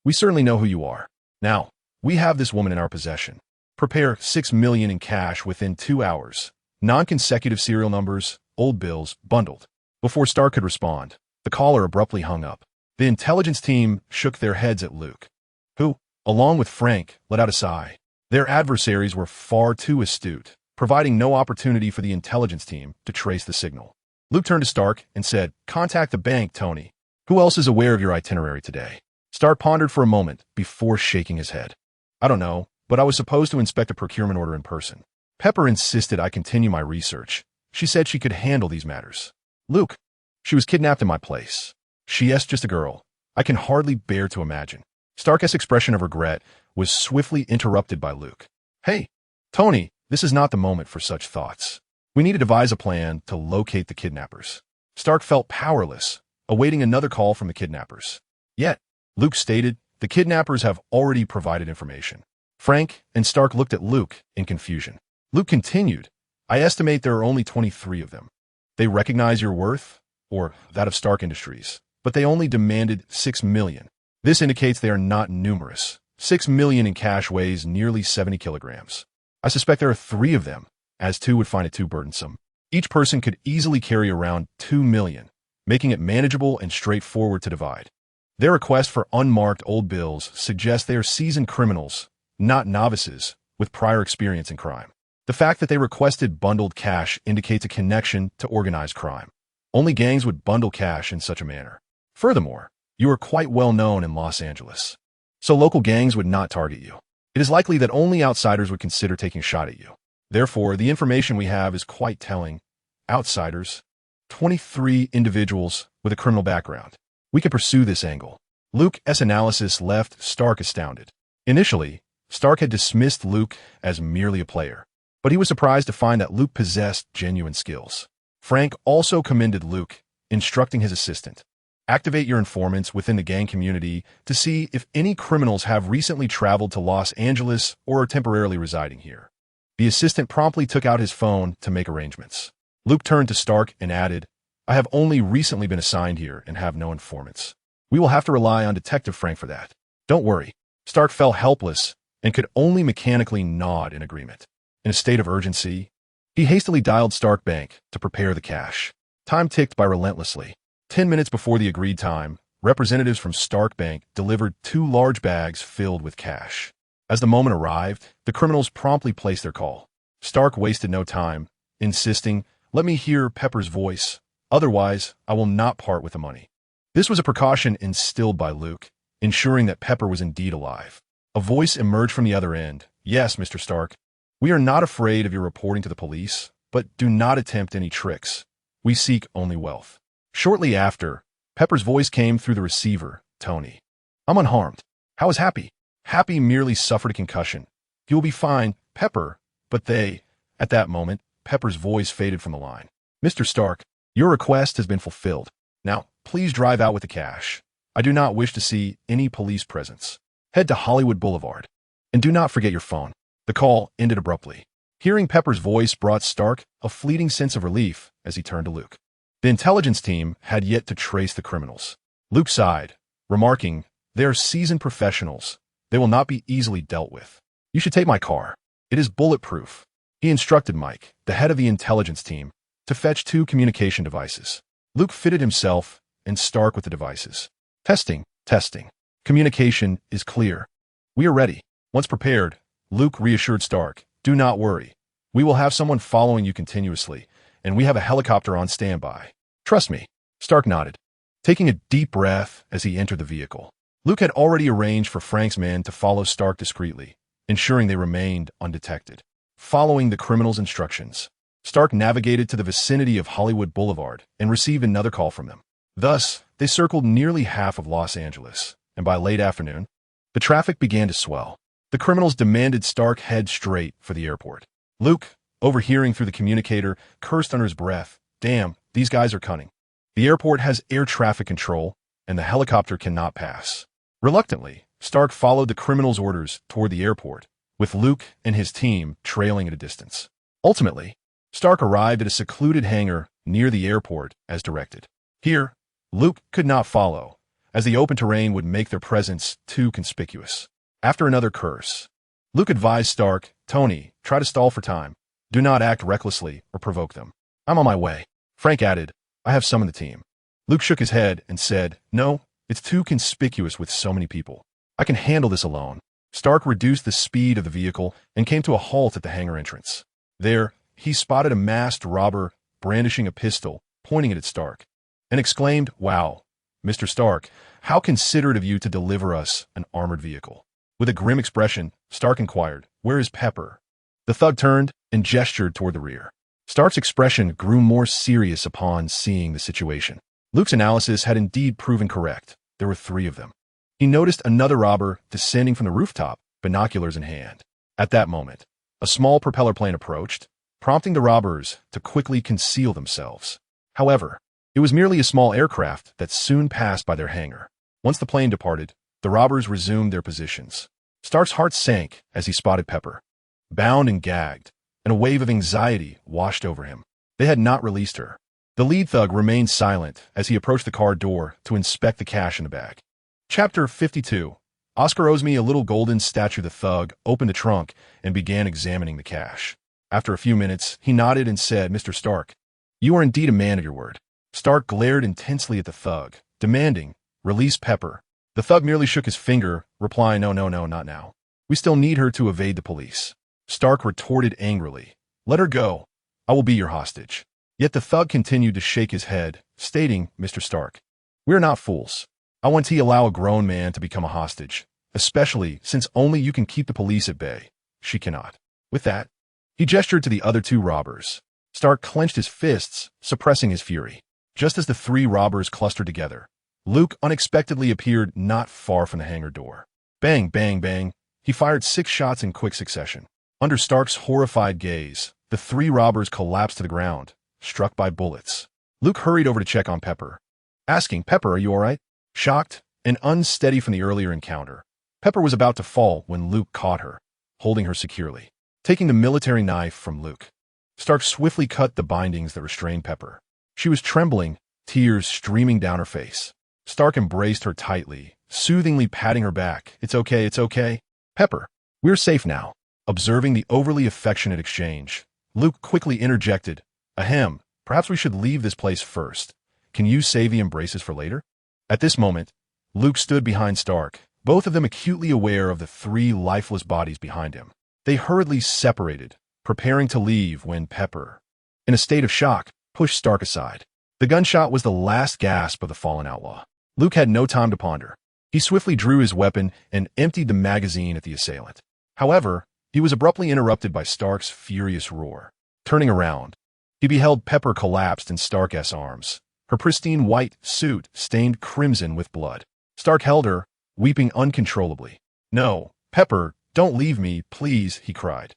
We certainly know who you are. Now, we have this woman in our possession. Prepare $6 million in cash within 2 hours. Non-consecutive serial numbers, old bills, bundled." Before Stark could respond, the caller abruptly hung up. The intelligence team shook their heads at Luke, who, along with Frank, let out a sigh. Their adversaries were far too astute, providing no opportunity for the intelligence team to trace the signal. Luke turned to Stark and said, "Contact the bank, Tony. Who else is aware of your itinerary today?" Stark pondered for a moment before shaking his head. "I don't know, but I was supposed to inspect a procurement order in person. Pepper insisted I continue my research. She said she could handle these matters." "Luke, she was kidnapped in my place. She's just a girl. I can hardly bear to imagine." Stark's expression of regret was swiftly interrupted by Luke. "Hey, Tony, this is not the moment for such thoughts. We need to devise a plan to locate the kidnappers." Stark felt powerless, awaiting another call from the kidnappers. Yet, Luke stated, the kidnappers have already provided information. Frank and Stark looked at Luke in confusion. Luke continued, "I estimate there are only 23 of them. They recognize your worth, or that of Stark Industries, but they only demanded 6 million. This indicates they are not numerous. 6 million in cash weighs nearly 70 kilograms. I suspect there are 3 of them, as 2 would find it too burdensome. Each person could easily carry around 2 million, making it manageable and straightforward to divide. Their request for unmarked old bills suggests they are seasoned criminals, not novices, with prior experience in crime. The fact that they requested bundled cash indicates a connection to organized crime. Only gangs would bundle cash in such a manner. Furthermore, you are quite well known in Los Angeles, so local gangs would not target you. It is likely that only outsiders would consider taking a shot at you. Therefore, the information we have is quite telling. Outsiders, 23 individuals with a criminal background. We could pursue this angle." Luke's analysis left Stark astounded. Initially, Stark had dismissed Luke as merely a player, but he was surprised to find that Luke possessed genuine skills. Frank also commended Luke, instructing his assistant, "Activate your informants within the gang community to see if any criminals have recently traveled to Los Angeles or are temporarily residing here." The assistant promptly took out his phone to make arrangements. Luke turned to Stark and added, "I have only recently been assigned here and have no informants. We will have to rely on Detective Frank for that." "Don't worry." Stark felt helpless and could only mechanically nod in agreement. In a state of urgency, he hastily dialed Stark Bank to prepare the cash. Time ticked by relentlessly. 10 minutes before the agreed time, representatives from Stark Bank delivered 2 large bags filled with cash. As the moment arrived, the criminals promptly placed their call. Stark wasted no time, insisting, "Let me hear Pepper's voice. Otherwise, I will not part with the money." This was a precaution instilled by Luke, ensuring that Pepper was indeed alive. A voice emerged from the other end. "Yes, Mr. Stark. We are not afraid of your reporting to the police, but do not attempt any tricks. We seek only wealth." Shortly after, Pepper's voice came through the receiver. "Tony, I'm unharmed. How is Happy?" "Happy merely suffered a concussion. He will be fine, Pepper, but they—" At that moment, Pepper's voice faded from the line. "Mr. Stark, your request has been fulfilled. Now, please drive out with the cash. I do not wish to see any police presence. Head to Hollywood Boulevard. And do not forget your phone." The call ended abruptly. Hearing Pepper's voice brought Stark a fleeting sense of relief as he turned to Luke. The intelligence team had yet to trace the criminals. Luke sighed, remarking, "They are seasoned professionals. They will not be easily dealt with. You should take my car. It is bulletproof." He instructed Mike, the head of the intelligence team, to fetch 2 communication devices. Luke fitted himself and Stark with the devices. Testing. Communication is clear. We are ready." Once prepared, Luke reassured Stark, "Do not worry. We will have someone following you continuously, and we have a helicopter on standby. Trust me." Stark nodded, taking a deep breath as he entered the vehicle. Luke had already arranged for Frank's men to follow Stark discreetly, ensuring they remained undetected. Following the criminals' instructions, Stark navigated to the vicinity of Hollywood Boulevard and received another call from them. Thus, they circled nearly half of Los Angeles, and by late afternoon, the traffic began to swell. The criminals demanded Stark head straight for the airport. Luke, overhearing through the communicator, cursed under his breath, "Damn, these guys are cunning. The airport has air traffic control, and the helicopter cannot pass." Reluctantly, Stark followed the criminals' orders toward the airport, with Luke and his team trailing at a distance. Ultimately, Stark arrived at a secluded hangar near the airport as directed. Here, Luke could not follow, as the open terrain would make their presence too conspicuous. After another curse, Luke advised Stark, "Tony, try to stall for time. Do not act recklessly or provoke them." "I'm on my way." Frank added, "I have summoned the team." Luke shook his head and said, "No, It's too conspicuous with so many people. I can handle this alone. Stark reduced the speed of the vehicle and came to a halt at the hangar entrance. There, he spotted a masked robber brandishing a pistol, pointing it at Stark, and exclaimed, "Wow, Mr. Stark, how considerate of you to deliver us an armored vehicle." With a grim expression, Stark inquired, "Where is Pepper?" The thug turned and gestured toward the rear. Stark's expression grew more serious upon seeing the situation. Luke's analysis had indeed proven correct. There were 3 of them. He noticed another robber descending from the rooftop, binoculars in hand. At that moment, a small propeller plane approached, prompting the robbers to quickly conceal themselves. However, it was merely a small aircraft that soon passed by their hangar. Once the plane departed, the robbers resumed their positions. Stark's heart sank as he spotted Pepper, bound and gagged, and a wave of anxiety washed over him. They had not released her. The lead thug remained silent as he approached the car door to inspect the cash in the bag. Chapter 52. Oscar owes me a little golden statue. The thug opened the trunk and began examining the cash. After a few minutes, he nodded and said, "Mr. Stark, you are indeed a man of your word." Stark glared intensely at the thug, demanding, "Release Pepper." The thug merely shook his finger, replying, "No, not now. We still need her to evade the police." Stark retorted angrily, "Let her go. I will be your hostage." Yet the thug continued to shake his head, stating, "Mr. Stark, we are not fools. I want to allow a grown man to become a hostage, especially since only you can keep the police at bay. She cannot." With that, he gestured to the other 2 robbers. Stark clenched his fists, suppressing his fury. Just as the 3 robbers clustered together, Luke unexpectedly appeared not far from the hangar door. Bang, bang, bang. He fired 6 shots in quick succession. Under Stark's horrified gaze, the 3 robbers collapsed to the ground, struck by bullets. Luke hurried over to check on Pepper, asking, "Pepper, are you all right?" Shocked and unsteady from the earlier encounter, Pepper was about to fall when Luke caught her, holding her securely. Taking the military knife from Luke, Stark swiftly cut the bindings that restrained Pepper. She was trembling, tears streaming down her face. Stark embraced her tightly, soothingly patting her back. "It's okay, it's okay. Pepper, we're safe now." Observing the overly affectionate exchange, Luke quickly interjected, "Ahem, perhaps we should leave this place first. Can you save the embraces for later?" At this moment, Luke stood behind Stark, both of them acutely aware of the 3 lifeless bodies behind him. They hurriedly separated, preparing to leave when Pepper, in a state of shock, pushed Stark aside. The gunshot was the last gasp of the fallen outlaw. Luke had no time to ponder. He swiftly drew his weapon and emptied the magazine at the assailant. However, he was abruptly interrupted by Stark's furious roar. Turning around, he beheld Pepper collapsed in Stark's arms, her pristine white suit stained crimson with blood. Stark held her, weeping uncontrollably. "No, Pepper, don't leave me, please," he cried.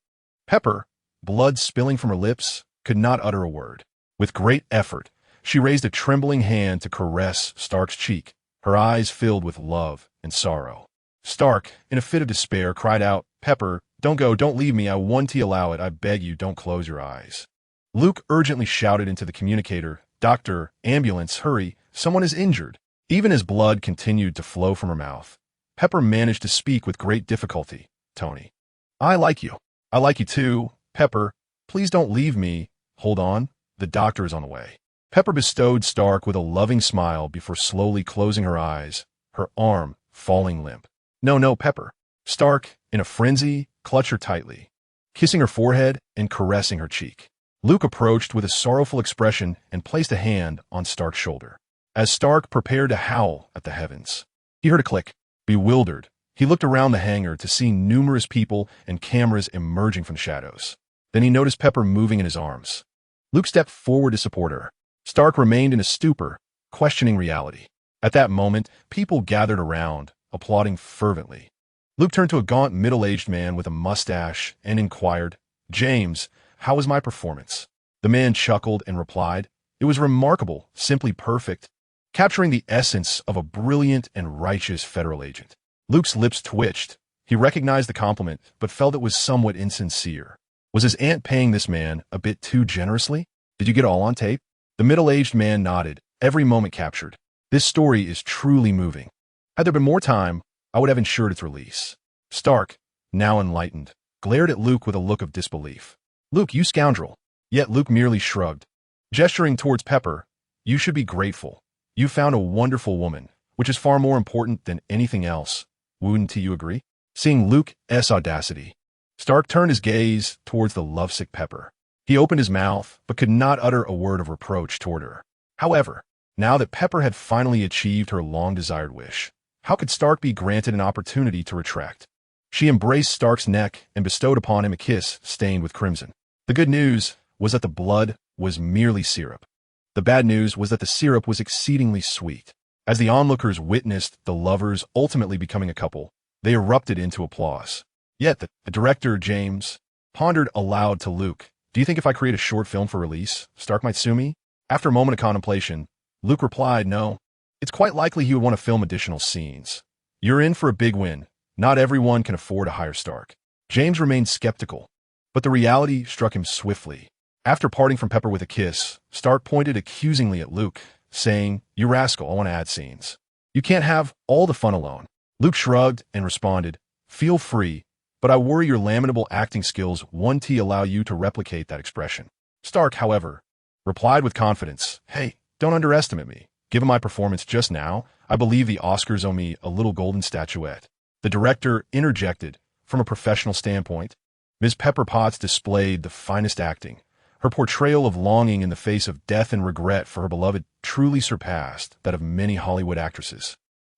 Pepper, blood spilling from her lips, could not utter a word. With great effort, she raised a trembling hand to caress Stark's cheek, her eyes filled with love and sorrow. Stark, in a fit of despair, cried out, "Pepper, don't go, don't leave me, I want to allow it, I beg you, don't close your eyes." Luke urgently shouted into the communicator, "Doctor, ambulance, hurry, someone is injured." Even as blood continued to flow from her mouth, Pepper managed to speak with great difficulty. "Tony, I like you. I like you too. Pepper, please don't leave me. Hold on, the doctor is on the way." Pepper bestowed Stark with a loving smile before slowly closing her eyes, her arm falling limp. No, Pepper." Stark, in a frenzy, clutched her tightly, kissing her forehead and caressing her cheek. Luke approached with a sorrowful expression and placed a hand on Stark's shoulder. As Stark prepared to howl at the heavens, he heard a click. Bewildered, he looked around the hangar to see numerous people and cameras emerging from the shadows. Then he noticed Pepper moving in his arms. Luke stepped forward to support her. Stark remained in a stupor, questioning reality. At that moment, people gathered around, applauding fervently. Luke turned to a gaunt, middle-aged man with a mustache and inquired, "James, how was my performance?" The man chuckled and replied, "It was remarkable, simply perfect, capturing the essence of a brilliant and righteous federal agent." Luke's lips twitched. He recognized the compliment, but felt it was somewhat insincere. Was his aunt paying this man a bit too generously? "Did you get it all on tape?" The middle-aged man nodded, every moment captured. "This story is truly moving. Had there been more time, I would have ensured its release." Stark, now enlightened, glared at Luke with a look of disbelief. "Luke, you scoundrel." Yet Luke merely shrugged. Gesturing towards Pepper, "You should be grateful. You found a wonderful woman. which is far more important than anything else. Wouldn't you agree? Seeing Luke's audacity, Stark turned his gaze towards the lovesick Pepper. He opened his mouth, but could not utter a word of reproach toward her. However, now that Pepper had finally achieved her long-desired wish, how could Stark be granted an opportunity to retract? She embraced Stark's neck and bestowed upon him a kiss stained with crimson. The good news was that the blood was merely syrup. The bad news was that the syrup was exceedingly sweet. As the onlookers witnessed the lovers ultimately becoming a couple, they erupted into applause. Yet the director, James, pondered aloud to Luke, "Do you think if I create a short film for release, Stark might sue me?" After a moment of contemplation, Luke replied, "No. It's quite likely he would want to film additional scenes. You're in for a big win. Not everyone can afford to hire Stark." James remained skeptical, but the reality struck him swiftly. After parting from Pepper with a kiss, Stark pointed accusingly at Luke, saying, "You rascal, I want to add scenes. You can't have all the fun alone." Luke shrugged and responded, "Feel free, but I worry your lamentable acting skills won't allow you to replicate that expression." Stark, however, replied with confidence, "Hey, don't underestimate me. Given my performance just now, I believe the Oscars owe me a little golden statuette." The director interjected, "From a professional standpoint, Ms. Pepper Potts displayed the finest acting. Her portrayal of longing in the face of death and regret for her beloved truly surpassed that of many Hollywood actresses."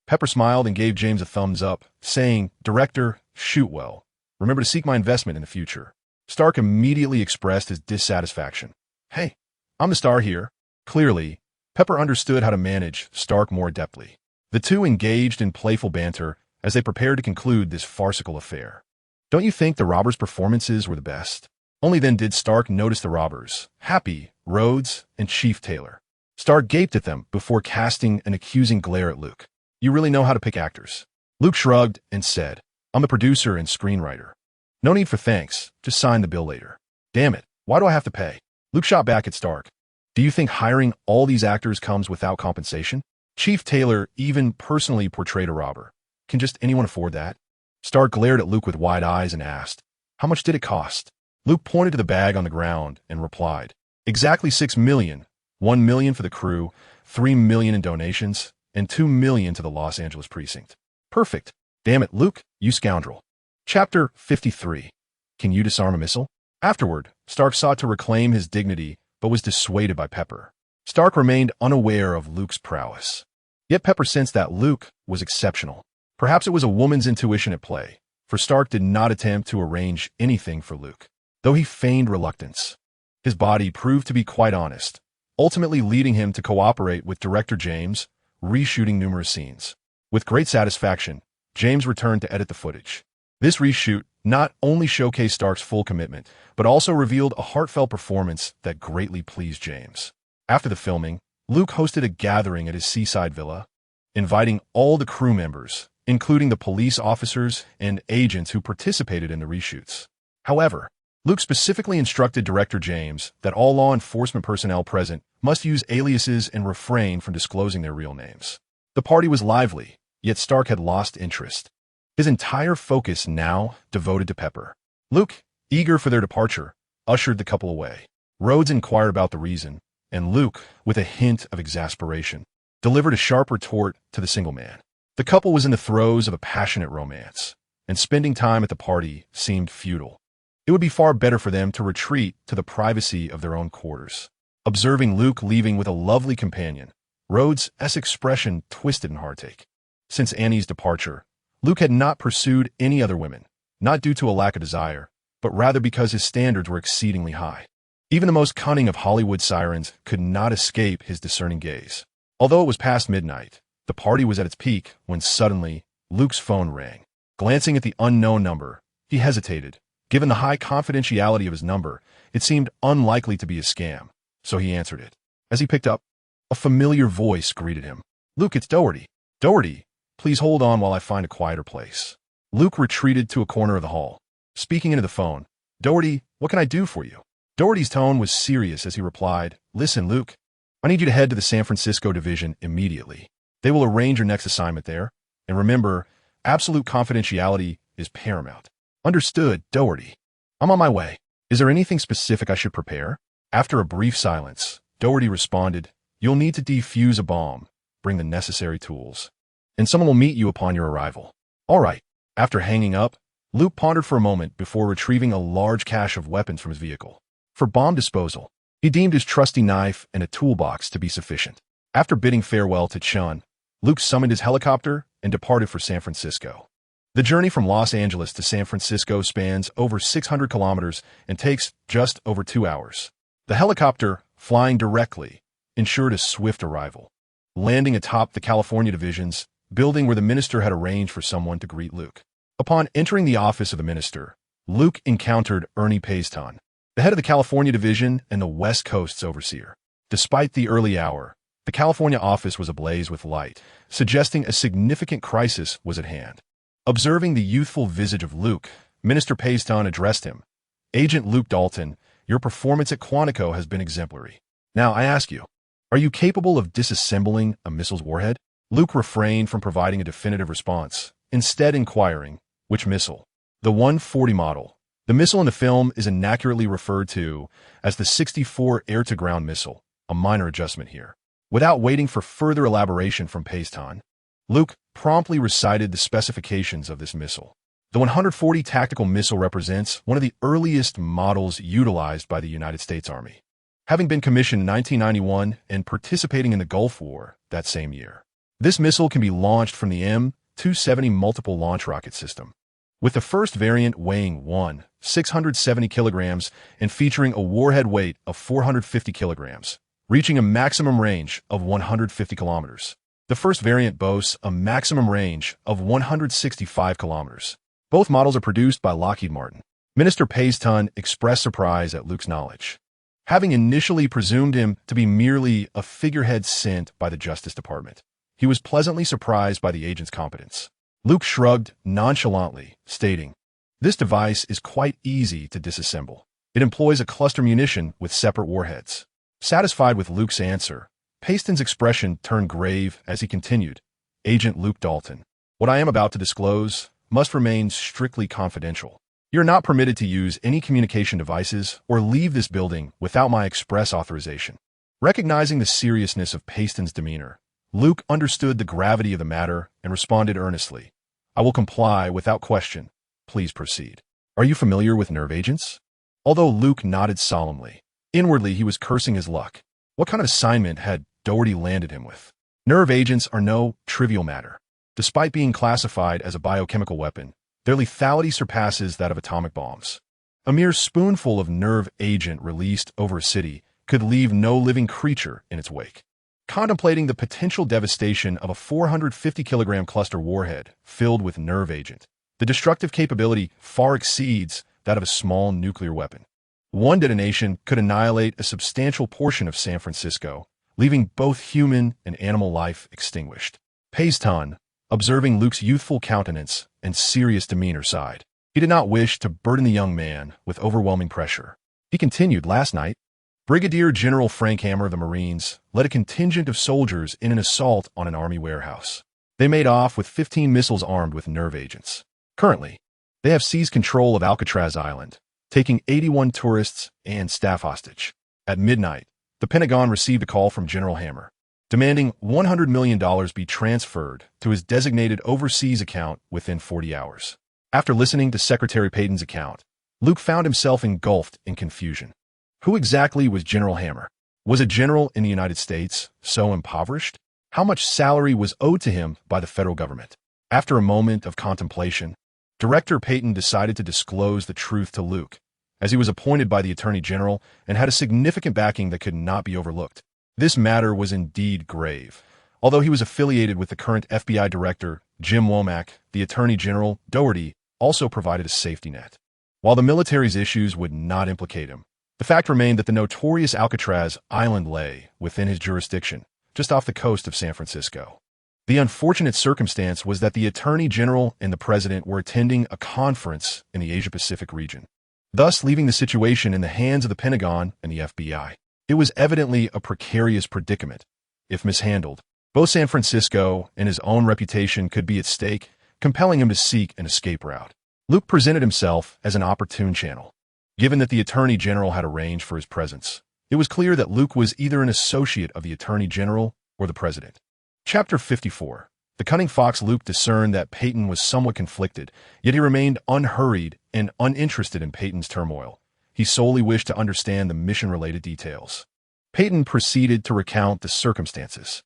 Pepper smiled and gave James a thumbs up, saying, "Director, shoot well. Remember to seek my investment in the future." Stark immediately expressed his dissatisfaction. "Hey, I'm the star here." Clearly, Pepper understood how to manage Stark more adeptly. The two engaged in playful banter as they prepared to conclude this farcical affair. "Don't you think the robbers' performances were the best?" Only then did Stark notice the robbers, Happy, Rhodes, and Chief Taylor. Stark gaped at them before casting an accusing glare at Luke. "You really know how to pick actors." Luke shrugged and said, "I'm the producer and screenwriter. No need for thanks, just sign the bill later." "Damn it, why do I have to pay?" Luke shot back at Stark. "Do you think hiring all these actors comes without compensation? Chief Taylor even personally portrayed a robber. Can just anyone afford that?" Stark glared at Luke with wide eyes and asked, "How much did it cost?" Luke pointed to the bag on the ground and replied, "Exactly $6 million. $1 million for the crew, $3 million in donations, and $2 million to the Los Angeles precinct." "Perfect. Damn it, Luke, you scoundrel." Chapter 53. Can you disarm a missile? Afterward, Stark sought to reclaim his dignity, but was dissuaded by Pepper. Stark remained unaware of Luke's prowess. Yet Pepper sensed that Luke was exceptional. Perhaps it was a woman's intuition at play, for Stark did not attempt to arrange anything for Luke, though he feigned reluctance. His body proved to be quite honest, ultimately leading him to cooperate with director James, reshooting numerous scenes. With great satisfaction, James returned to edit the footage. This reshoot not only showcased Stark's full commitment, but also revealed a heartfelt performance that greatly pleased James. After the filming, Luke hosted a gathering at his seaside villa, inviting all the crew members, including the police officers and agents who participated in the reshoots. However, Luke specifically instructed director James that all law enforcement personnel present must use aliases and refrain from disclosing their real names. The party was lively, yet Stark had lost interest. His entire focus now devoted to Pepper. Luke, eager for their departure, ushered the couple away. Rhodes inquired about the reason, and Luke, with a hint of exasperation, delivered a sharp retort to the single man. The couple was in the throes of a passionate romance, and spending time at the party seemed futile. It would be far better for them to retreat to the privacy of their own quarters. Observing Luke leaving with a lovely companion, Rhodes' expression twisted in heartache. Since Annie's departure, Luke had not pursued any other women, not due to a lack of desire, but rather because his standards were exceedingly high. Even the most cunning of Hollywood sirens could not escape his discerning gaze. Although it was past midnight, the party was at its peak when suddenly Luke's phone rang. Glancing at the unknown number, he hesitated. Given the high confidentiality of his number, it seemed unlikely to be a scam, so he answered it. As he picked up, a familiar voice greeted him. "Luke, it's Doherty." "Doherty, please hold on while I find a quieter place." Luke retreated to a corner of the hall. Speaking into the phone, "Doherty, what can I do for you?" Doherty's tone was serious as he replied, "Listen, Luke, I need you to head to the San Francisco division immediately. They will arrange your next assignment there. And remember, absolute confidentiality is paramount." "Understood, Doherty. I'm on my way. Is there anything specific I should prepare?" After a brief silence, Doherty responded, "You'll need to defuse a bomb. Bring the necessary tools." and someone will meet you upon your arrival. All right. After hanging up, Luke pondered for a moment before retrieving a large cache of weapons from his vehicle. For bomb disposal, he deemed his trusty knife and a toolbox to be sufficient. After bidding farewell to Chun, Luke summoned his helicopter and departed for San Francisco. The journey from Los Angeles to San Francisco spans over 600 kilometers and takes just over 2 hours. The helicopter, flying directly, ensured a swift arrival, landing atop the California Division's building where the minister had arranged for someone to greet Luke. Upon entering the office of the minister, Luke encountered Ernie Paiston, the head of the California Division and the West Coast's overseer. Despite the early hour, the California office was ablaze with light, suggesting a significant crisis was at hand. Observing the youthful visage of Luke, Minister Paiston addressed him. "Agent Luke Dalton, your performance at Quantico has been exemplary. Now I ask you, are you capable of disassembling a missile's warhead?" Luke refrained from providing a definitive response, instead inquiring, "Which missile?" "The 140 model. The missile in the film is inaccurately referred to as the 64 air-to-ground missile, a minor adjustment here." Without waiting for further elaboration from Paiston, Luke promptly recited the specifications of this missile. The 140 tactical missile represents one of the earliest models utilized by the United States Army, having been commissioned in 1991 and participating in the Gulf War that same year. This missile can be launched from the M270 multiple launch rocket system, with the first variant weighing 670 kilograms and featuring a warhead weight of 450 kilograms, reaching a maximum range of 150 kilometers. The first variant boasts a maximum range of 165 kilometers. Both models are produced by Lockheed Martin. Minister Paiston expressed surprise at Luke's knowledge, having initially presumed him to be merely a figurehead sent by the Justice Department. He was pleasantly surprised by the agent's competence. Luke shrugged nonchalantly, stating, "This device is quite easy to disassemble. It employs a cluster munition with separate warheads." Satisfied with Luke's answer, Paiston's expression turned grave as he continued, "Agent Luke Dalton, what I am about to disclose must remain strictly confidential. You're not permitted to use any communication devices or leave this building without my express authorization." Recognizing the seriousness of Paiston's demeanor, Luke understood the gravity of the matter and responded earnestly, "I will comply without question. Please proceed." "Are you familiar with nerve agents?" Although Luke nodded solemnly, inwardly he was cursing his luck. What kind of assignment had Doherty landed him with? Nerve agents are no trivial matter. Despite being classified as a biochemical weapon, their lethality surpasses that of atomic bombs. A mere spoonful of nerve agent released over a city could leave no living creature in its wake. Contemplating the potential devastation of a 450-kilogram cluster warhead filled with nerve agent, the destructive capability far exceeds that of a small nuclear weapon. One detonation could annihilate a substantial portion of San Francisco, leaving both human and animal life extinguished. Paiston, observing Luke's youthful countenance and serious demeanor, sighed. He did not wish to burden the young man with overwhelming pressure. He continued, "Last night, Brigadier General Frank Hammer of the Marines led a contingent of soldiers in an assault on an Army warehouse. They made off with 15 missiles armed with nerve agents. Currently, they have seized control of Alcatraz Island, taking 81 tourists and staff hostage. At midnight, the Pentagon received a call from General Hammer, demanding $100 million be transferred to his designated overseas account within 40 hours. After listening to Secretary Payton's account, Luke found himself engulfed in confusion. Who exactly was General Hammer? Was a general in the United States so impoverished? How much salary was owed to him by the federal government? After a moment of contemplation, Director Payton decided to disclose the truth to Luke, as he was appointed by the Attorney General and had a significant backing that could not be overlooked. This matter was indeed grave. Although he was affiliated with the current FBI Director, Jim Womack, the Attorney General, Doherty, also provided a safety net. While the military's issues would not implicate him, the fact remained that the notorious Alcatraz Island lay within his jurisdiction, just off the coast of San Francisco. The unfortunate circumstance was that the Attorney General and the President were attending a conference in the Asia-Pacific region, thus leaving the situation in the hands of the Pentagon and the FBI. It was evidently a precarious predicament. If mishandled, both San Francisco and his own reputation could be at stake, compelling him to seek an escape route. Luke presented himself as an opportune channel. Given that the Attorney General had arranged for his presence, it was clear that Luke was either an associate of the Attorney General or the President. Chapter 54. The cunning fox Luke discerned that Peyton was somewhat conflicted, yet he remained unhurried and uninterested in Peyton's turmoil. He solely wished to understand the mission-related details. Peyton proceeded to recount the circumstances.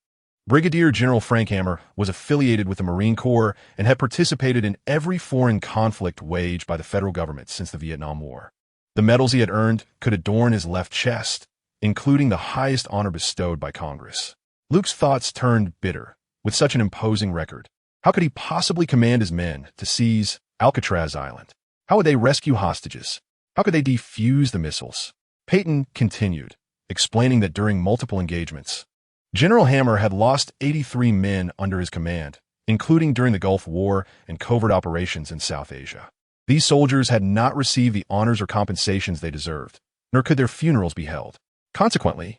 Brigadier General Frank Hammer was affiliated with the Marine Corps and had participated in every foreign conflict waged by the federal government since the Vietnam War. The medals he had earned could adorn his left chest, including the highest honor bestowed by Congress. Luke's thoughts turned bitter. With such an imposing record, how could he possibly command his men to seize Alcatraz Island? How would they rescue hostages? How could they defuse the missiles? Peyton continued, explaining that during multiple engagements, General Hammer had lost 83 men under his command, including during the Gulf War and covert operations in South Asia. These soldiers had not received the honors or compensations they deserved, nor could their funerals be held. Consequently,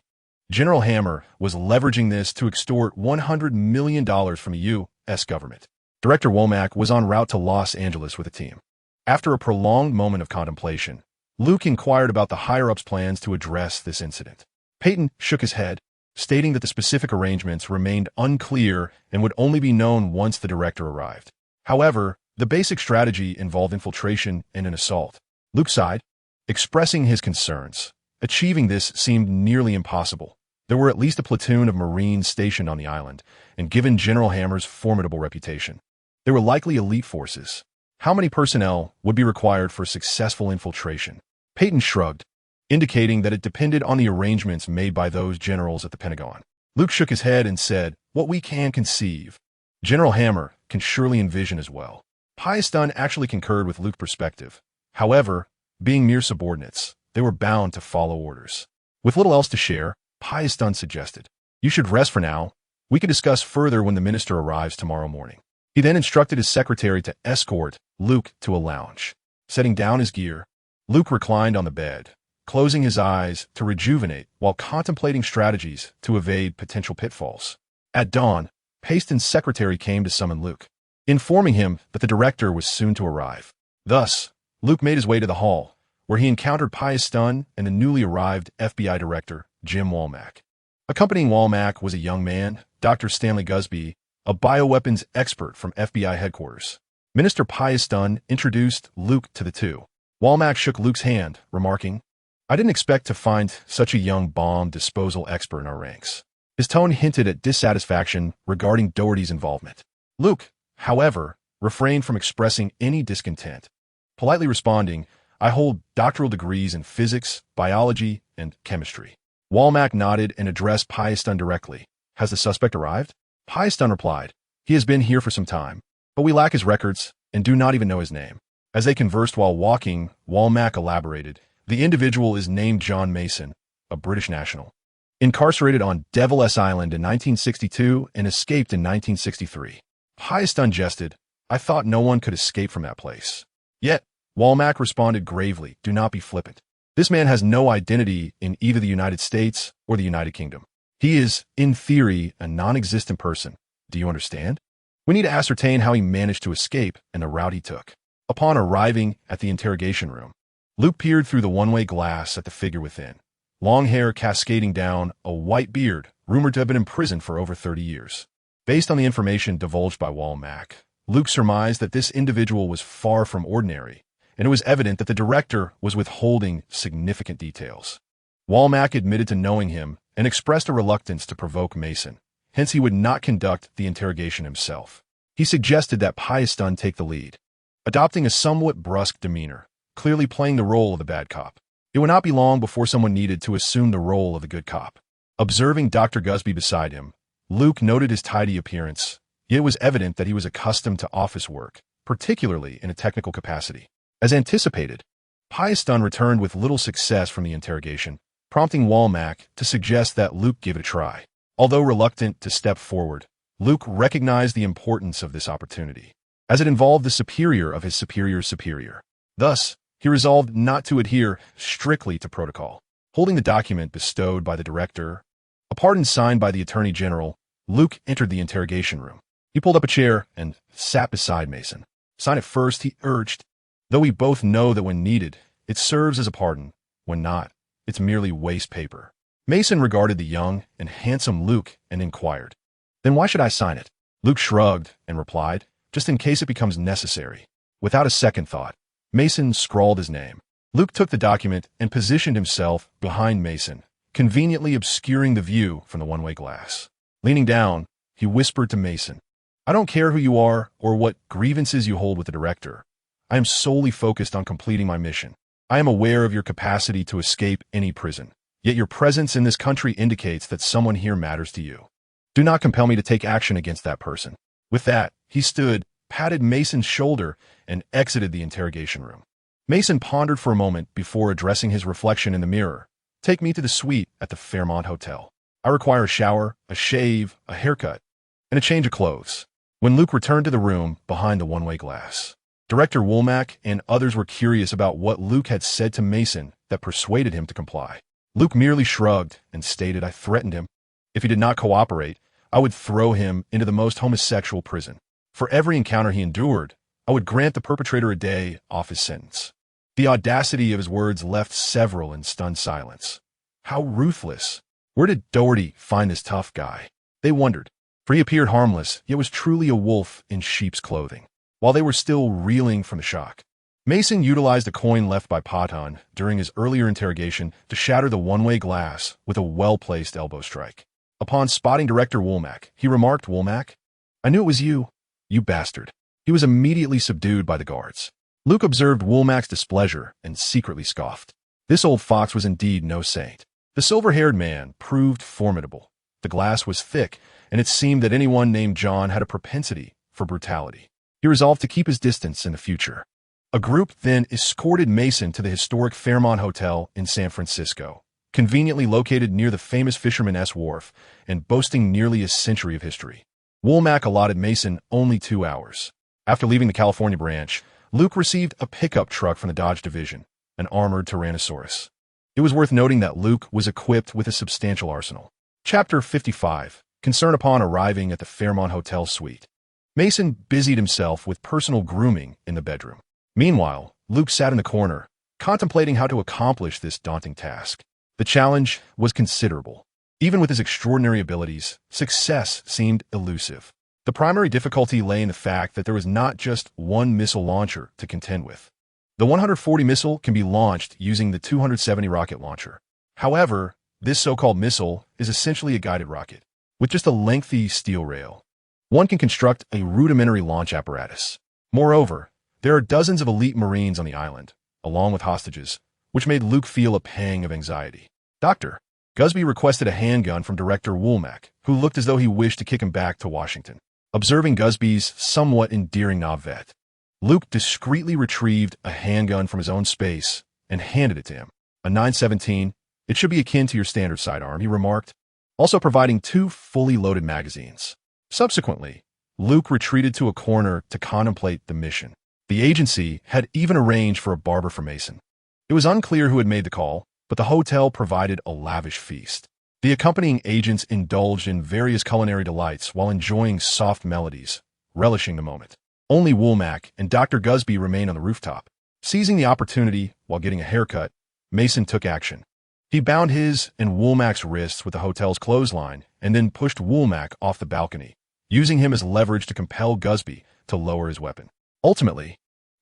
General Hammer was leveraging this to extort $100 million from the U.S. government. Director Womack was en route to Los Angeles with a team. After a prolonged moment of contemplation, Luke inquired about the higher-ups' plans to address this incident. Peyton shook his head, stating that the specific arrangements remained unclear and would only be known once the director arrived. However, the basic strategy involved infiltration and an assault. Luke sighed, expressing his concerns. Achieving this seemed nearly impossible. There were at least a platoon of Marines stationed on the island, and given General Hammer's formidable reputation, they were likely elite forces. How many personnel would be required for successful infiltration? Peyton shrugged, indicating that it depended on the arrangements made by those generals at the Pentagon. Luke shook his head and said, "What we can conceive, General Hammer can surely envision as well." Pius Dunn actually concurred with Luke's perspective. However, being mere subordinates, they were bound to follow orders. With little else to share, Pius Dunn suggested, "You should rest for now. We can discuss further when the minister arrives tomorrow morning." He then instructed his secretary to escort Luke to a lounge. Setting down his gear, Luke reclined on the bed, closing his eyes to rejuvenate while contemplating strategies to evade potential pitfalls. At dawn, Peyton's secretary came to summon Luke, informing him that the director was soon to arrive. Thus, Luke made his way to the hall, where he encountered Pius Dunn and the newly arrived FBI director, Jim Womack. Accompanying Womack was a young man, Dr. Stanley Gusby, a bioweapons expert from FBI headquarters. Minister Pius Dunn introduced Luke to the two. Womack shook Luke's hand, remarking, "I didn't expect to find such a young bomb disposal expert in our ranks." His tone hinted at dissatisfaction regarding Doherty's involvement. Luke, however, refrained from expressing any discontent, politely responding, "I hold doctoral degrees in physics, biology, and chemistry." Womack nodded and addressed Pius Dunn directly. "Has the suspect arrived?" Pius Dunn replied, "He has been here for some time, but we lack his records and do not even know his name." As they conversed while walking, Womack elaborated, "The individual is named John Mason, a British national, incarcerated on Devil's Island in 1962 and escaped in 1963. Pius Dunn jested, "I thought no one could escape from that place." Yet, Womack responded gravely, "Do not be flippant. This man has no identity in either the United States or the United Kingdom. He is, in theory, a non-existent person. Do you understand? We need to ascertain how he managed to escape and the route he took." Upon arriving at the interrogation room, Luke peered through the one-way glass at the figure within. Long hair cascading down, a white beard, rumored to have been imprisoned for over 30 years. Based on the information divulged by Womack, Luke surmised that this individual was far from ordinary, and it was evident that the director was withholding significant details. Womack admitted to knowing him and expressed a reluctance to provoke Mason. Hence, he would not conduct the interrogation himself. He suggested that Pius Dunn take the lead, adopting a somewhat brusque demeanor, clearly playing the role of the bad cop. It would not be long before someone needed to assume the role of the good cop. Observing Dr. Gusby beside him, Luke noted his tidy appearance, yet it was evident that he was accustomed to office work, particularly in a technical capacity. As anticipated, Pius Dunn returned with little success from the interrogation, prompting Womack to suggest that Luke give it a try. Although reluctant to step forward, Luke recognized the importance of this opportunity, as it involved the superior of his superior's superior. Thus, he resolved not to adhere strictly to protocol. Holding the document bestowed by the director, a pardon signed by the Attorney General, Luke entered the interrogation room. He pulled up a chair and sat beside Mason. "Sign it first," he urged. "Though we both know that when needed, it serves as a pardon. When not, it's merely waste paper." Mason regarded the young and handsome Luke and inquired, "Then why should I sign it?" Luke shrugged and replied, just in case it becomes necessary. Without a second thought, Mason scrawled his name. Luke took the document and positioned himself behind Mason, conveniently obscuring the view from the one-way glass. Leaning down, he whispered to Mason, I don't care who you are or what grievances you hold with the director. I am solely focused on completing my mission. I am aware of your capacity to escape any prison, yet your presence in this country indicates that someone here matters to you. Do not compel me to take action against that person. With that, he stood, patted Mason's shoulder, and exited the interrogation room. Mason pondered for a moment before addressing his reflection in the mirror. Take me to the suite at the Fairmont Hotel. I require a shower, a shave, a haircut, and a change of clothes. When Luke returned to the room behind the one-way glass, Director Woolmack and others were curious about what Luke had said to Mason that persuaded him to comply. Luke merely shrugged and stated, I threatened him. If he did not cooperate, I would throw him into the most homosexual prison. For every encounter he endured, I would grant the perpetrator a day off his sentence. The audacity of his words left several in stunned silence. How ruthless. Where did Doherty find this tough guy? They wondered, for he appeared harmless, yet was truly a wolf in sheep's clothing. While they were still reeling from the shock, Mason utilized a coin left by Patan during his earlier interrogation to shatter the one-way glass with a well-placed elbow strike. Upon spotting Director Woolmack, he remarked, Woolmack, I knew it was you, you bastard. He was immediately subdued by the guards. Luke observed Woolmack's displeasure and secretly scoffed. This old fox was indeed no saint. The silver-haired man proved formidable. The glass was thick, and it seemed that anyone named John had a propensity for brutality. He resolved to keep his distance in the future. A group then escorted Mason to the historic Fairmont Hotel in San Francisco, conveniently located near the famous Fisherman's Wharf and boasting nearly a century of history. Woolmack allotted Mason only 2 hours. After leaving the California branch, Luke received a pickup truck from the Dodge Division, an armored Tyrannosaurus. It was worth noting that Luke was equipped with a substantial arsenal. Chapter 55. Concern upon arriving at the Fairmont Hotel suite. Mason busied himself with personal grooming in the bedroom. Meanwhile, Luke sat in the corner, contemplating how to accomplish this daunting task. The challenge was considerable. Even with his extraordinary abilities, success seemed elusive. The primary difficulty lay in the fact that there was not just one missile launcher to contend with. The 140 missile can be launched using the 270 rocket launcher. However, this so-called missile is essentially a guided rocket, with just a lengthy steel rail. One can construct a rudimentary launch apparatus. Moreover, there are dozens of elite Marines on the island, along with hostages, which made Luke feel a pang of anxiety. Dr. Gusby requested a handgun from Director Woolmack, who looked as though he wished to kick him back to Washington. Observing Gusby's somewhat endearing navette, Luke discreetly retrieved a handgun from his own space and handed it to him. A 917, it should be akin to your standard sidearm, he remarked, also providing 2 fully loaded magazines. Subsequently, Luke retreated to a corner to contemplate the mission. The agency had even arranged for a barber for Mason. It was unclear who had made the call, but the hotel provided a lavish feast. The accompanying agents indulged in various culinary delights while enjoying soft melodies, relishing the moment. Only Woolmack and Dr. Gusby remained on the rooftop. Seizing the opportunity while getting a haircut, Mason took action. He bound his and Woolmack's wrists with the hotel's clothesline and then pushed Woolmack off the balcony, using him as leverage to compel Gusby to lower his weapon. Ultimately,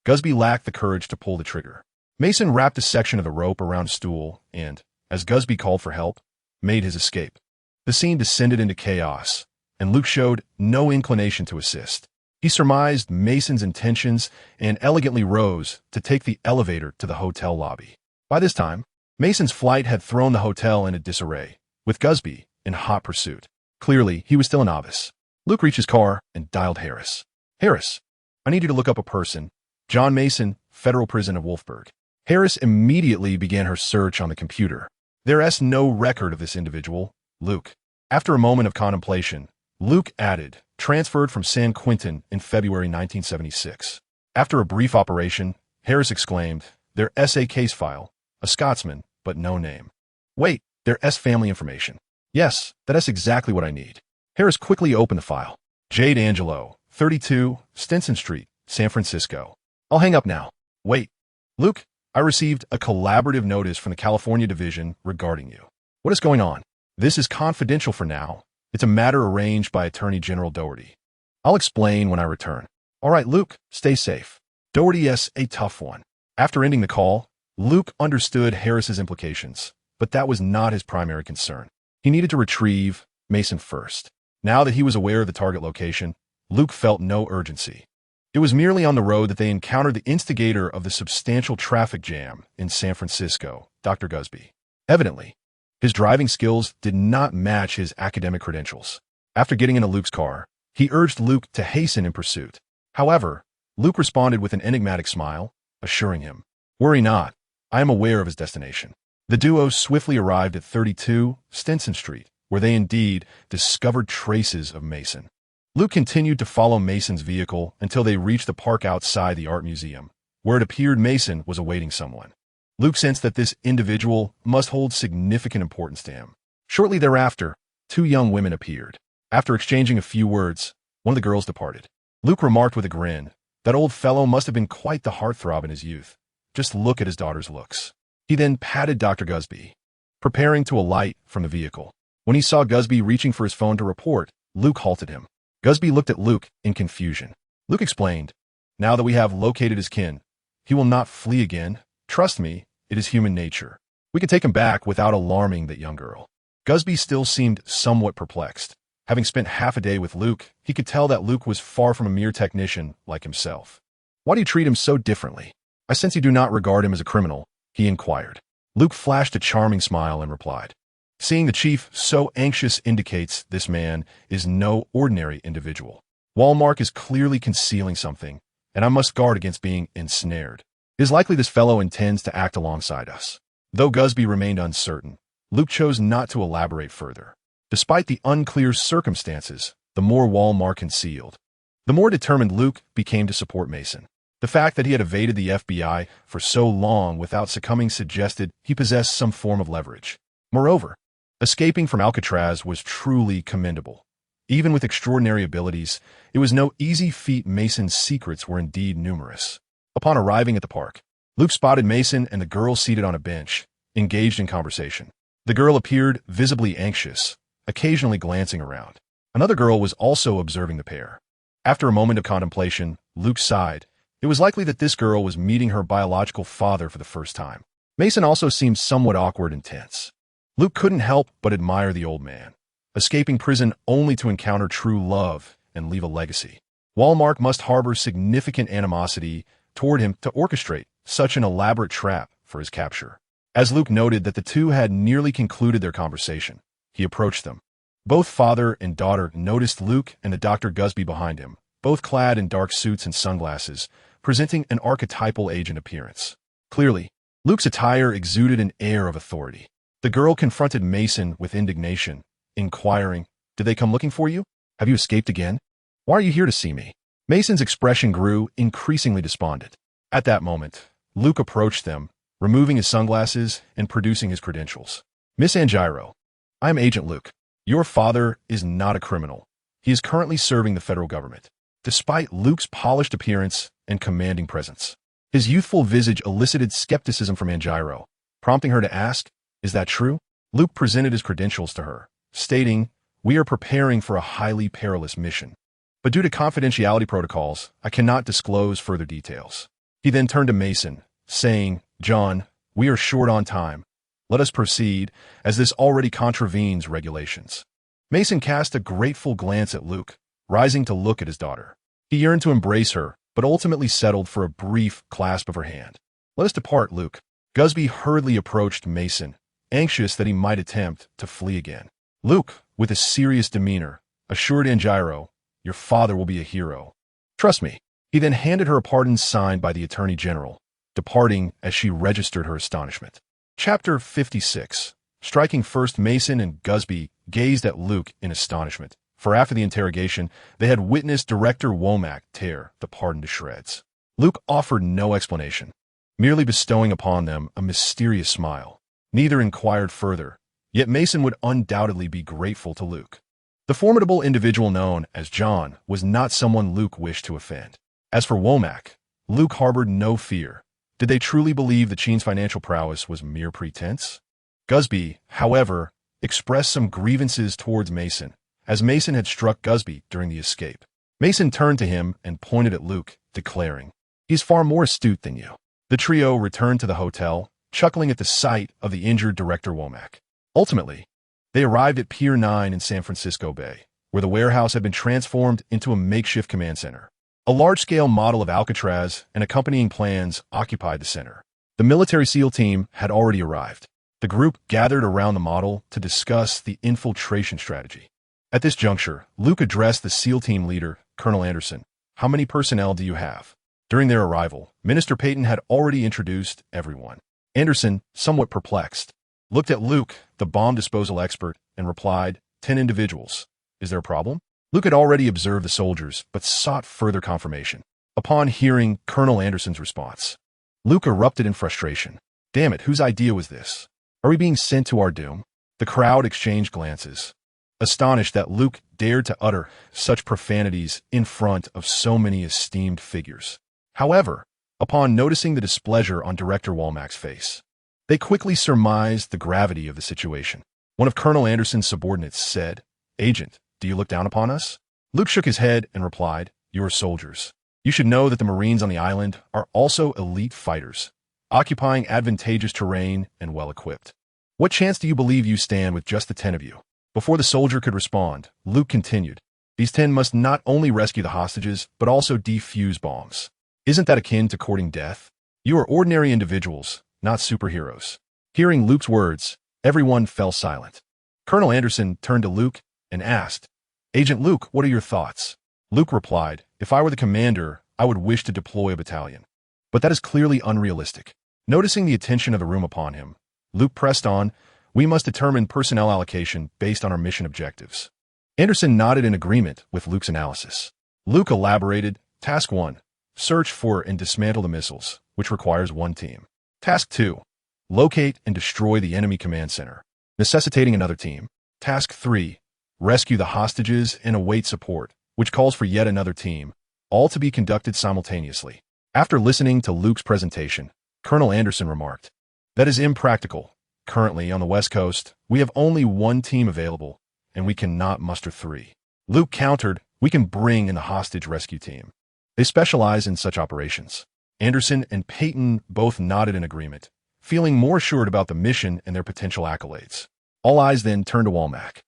Gusby lacked the courage to pull the trigger. Mason wrapped a section of the rope around a stool and, as Gusby called for help, made his escape. The scene descended into chaos, and Luke showed no inclination to assist. He surmised Mason's intentions and elegantly rose to take the elevator to the hotel lobby. By this time, Mason's flight had thrown the hotel into disarray, with Gusby in hot pursuit. Clearly, he was still a novice. Luke reached his car and dialed Harris. Harris, I need you to look up a person. John Mason, Federal Prison of Wolfburg. Harris immediately began her search on the computer. There is no record of this individual, Luke. After a moment of contemplation, Luke added, transferred from San Quentin in February 1976. After a brief operation, Harris exclaimed, their SA case file, a Scotsman, but no name. Wait, their S family information. Yes, that's exactly what I need. Harris quickly opened the file. Jade Angelo, 32, Stinson Street, San Francisco. I'll hang up now. Wait. Luke, I received a collaborative notice from the California Division regarding you. What is going on? This is confidential for now. It's a matter arranged by Attorney General Doherty. I'll explain when I return. All right, Luke, stay safe. Doherty's a tough one. After ending the call, Luke understood Harris's implications, but that was not his primary concern. He needed to retrieve Mason first. Now that he was aware of the target location, Luke felt no urgency. It was merely on the road that they encountered the instigator of the substantial traffic jam in San Francisco, Dr. Gusby. Evidently, his driving skills did not match his academic credentials. After getting into Luke's car, he urged Luke to hasten in pursuit. However, Luke responded with an enigmatic smile, assuring him, "Worry not, I am aware of his destination." The duo swiftly arrived at 32 Stinson Street, where they indeed discovered traces of Mason. Luke continued to follow Mason's vehicle until they reached the park outside the art museum, where it appeared Mason was awaiting someone. Luke sensed that this individual must hold significant importance to him. Shortly thereafter, two young women appeared. After exchanging a few words, one of the girls departed. Luke remarked with a grin, "That old fellow must have been quite the heartthrob in his youth. Just look at his daughter's looks." He then patted Dr. Gusby, preparing to alight from the vehicle. When he saw Gusby reaching for his phone to report, Luke halted him. Gusby looked at Luke in confusion. Luke explained, "Now that we have located his kin, he will not flee again. Trust me, it is human nature. We can take him back without alarming that young girl." Gusby still seemed somewhat perplexed. Having spent half a day with Luke, he could tell that Luke was far from a mere technician like himself. "Why do you treat him so differently? I sense you do not regard him as a criminal," he inquired. Luke flashed a charming smile and replied, "Seeing the chief so anxious indicates this man is no ordinary individual. Walmark is clearly concealing something, and I must guard against being ensnared. It is likely this fellow intends to act alongside us." Though Gusby remained uncertain, Luke chose not to elaborate further. Despite the unclear circumstances, the more Walmart concealed, the more determined Luke became to support Mason. The fact that he had evaded the FBI for so long without succumbing suggested he possessed some form of leverage. Moreover, escaping from Alcatraz was truly commendable. Even with extraordinary abilities, it was no easy feat. Mason's secrets were indeed numerous. Upon arriving at the park, Luke spotted Mason and the girl seated on a bench, engaged in conversation. The girl appeared visibly anxious, occasionally glancing around. Another girl was also observing the pair. After a moment of contemplation, Luke sighed. It was likely that this girl was meeting her biological father for the first time. Mason also seemed somewhat awkward and tense. Luke couldn't help but admire the old man, escaping prison only to encounter true love and leave a legacy. Walmart must harbor significant animosity toward him to orchestrate such an elaborate trap for his capture. As Luke noted that the two had nearly concluded their conversation, he approached them. Both father and daughter noticed Luke and the Dr. Gusby behind him, both clad in dark suits and sunglasses, presenting an archetypal age and appearance. Clearly, Luke's attire exuded an air of authority. The girl confronted Mason with indignation, inquiring, "Did they come looking for you? Have you escaped again? Why are you here to see me?" Mason's expression grew increasingly despondent. At that moment, Luke approached them, removing his sunglasses and producing his credentials. "Miss Angiro, I am Agent Luke. Your father is not a criminal. He is currently serving the federal government." Despite Luke's polished appearance and commanding presence, his youthful visage elicited skepticism from Angiro, prompting her to ask, "Is that true?" Luke presented his credentials to her, stating, "We are preparing for a highly perilous mission, but due to confidentiality protocols, I cannot disclose further details." He then turned to Mason, saying, "John, we are short on time. Let us proceed, as this already contravenes regulations." Mason cast a grateful glance at Luke, rising to look at his daughter. He yearned to embrace her, but ultimately settled for a brief clasp of her hand. "Let us depart, Luke." Gusby hurriedly approached Mason, anxious that he might attempt to flee again. Luke, with a serious demeanor, assured Angiro, "Your father will be a hero. Trust me." He then handed her a pardon signed by the Attorney General, departing as she registered her astonishment. Chapter 56. Striking first, Mason and Gusby gazed at Luke in astonishment, for after the interrogation, they had witnessed Director Womack tear the pardon to shreds. Luke offered no explanation, merely bestowing upon them a mysterious smile. Neither inquired further, yet Mason would undoubtedly be grateful to Luke. The formidable individual known as John was not someone Luke wished to offend. As for Womack, Luke harbored no fear. Did they truly believe the Cheen's financial prowess was mere pretense? Gusby, however, expressed some grievances towards Mason, as Mason had struck Gusby during the escape. Mason turned to him and pointed at Luke, declaring, "He's far more astute than you." The trio returned to the hotel, chuckling at the sight of the injured Director Womack. Ultimately, they arrived at Pier 9 in San Francisco Bay, where the warehouse had been transformed into a makeshift command center. A large-scale model of Alcatraz and accompanying plans occupied the center. The military SEAL team had already arrived. The group gathered around the model to discuss the infiltration strategy. At this juncture, Luke addressed the SEAL team leader, Colonel Anderson. "How many personnel do you have?" During their arrival, Minister Payton had already introduced everyone. Anderson, somewhat perplexed, looked at Luke, the bomb disposal expert, and replied, 10 individuals. Is there a problem? Luke had already observed the soldiers, but sought further confirmation. Upon hearing Colonel Anderson's response, Luke erupted in frustration. Damn it, whose idea was this? Are we being sent to our doom? The crowd exchanged glances, astonished that Luke dared to utter such profanities in front of so many esteemed figures. However, upon noticing the displeasure on Director Womack's face, they quickly surmised the gravity of the situation. One of Colonel Anderson's subordinates said, "Agent, do you look down upon us?" Luke shook his head and replied, "You are soldiers. You should know that the Marines on the island are also elite fighters, occupying advantageous terrain and well-equipped. What chance do you believe you stand with just the 10 of you?" Before the soldier could respond, Luke continued, "These 10 must not only rescue the hostages, but also defuse bombs. Isn't that akin to courting death? You are ordinary individuals, not superheroes." Hearing Luke's words, everyone fell silent. Colonel Anderson turned to Luke and asked, "Agent Luke, what are your thoughts?" Luke replied, "If I were the commander, I would wish to deploy a battalion. But that is clearly unrealistic." Noticing the attention of the room upon him, Luke pressed on, "We must determine personnel allocation based on our mission objectives." Anderson nodded in agreement with Luke's analysis. Luke elaborated, "Task 1. Search for and dismantle the missiles, which requires 1 team. Task 2. Locate and destroy the enemy command center, necessitating another team. Task 3. Rescue the hostages and await support, which calls for yet another team, all to be conducted simultaneously." After listening to Luke's presentation, Colonel Anderson remarked, "That is impractical. Currently, on the West Coast, we have only 1 team available, and we cannot muster 3. Luke countered, "We can bring in the hostage rescue team. They specialize in such operations." Anderson and Payton both nodded in agreement, feeling more assured about the mission and their potential accolades. All eyes then turned to Womack.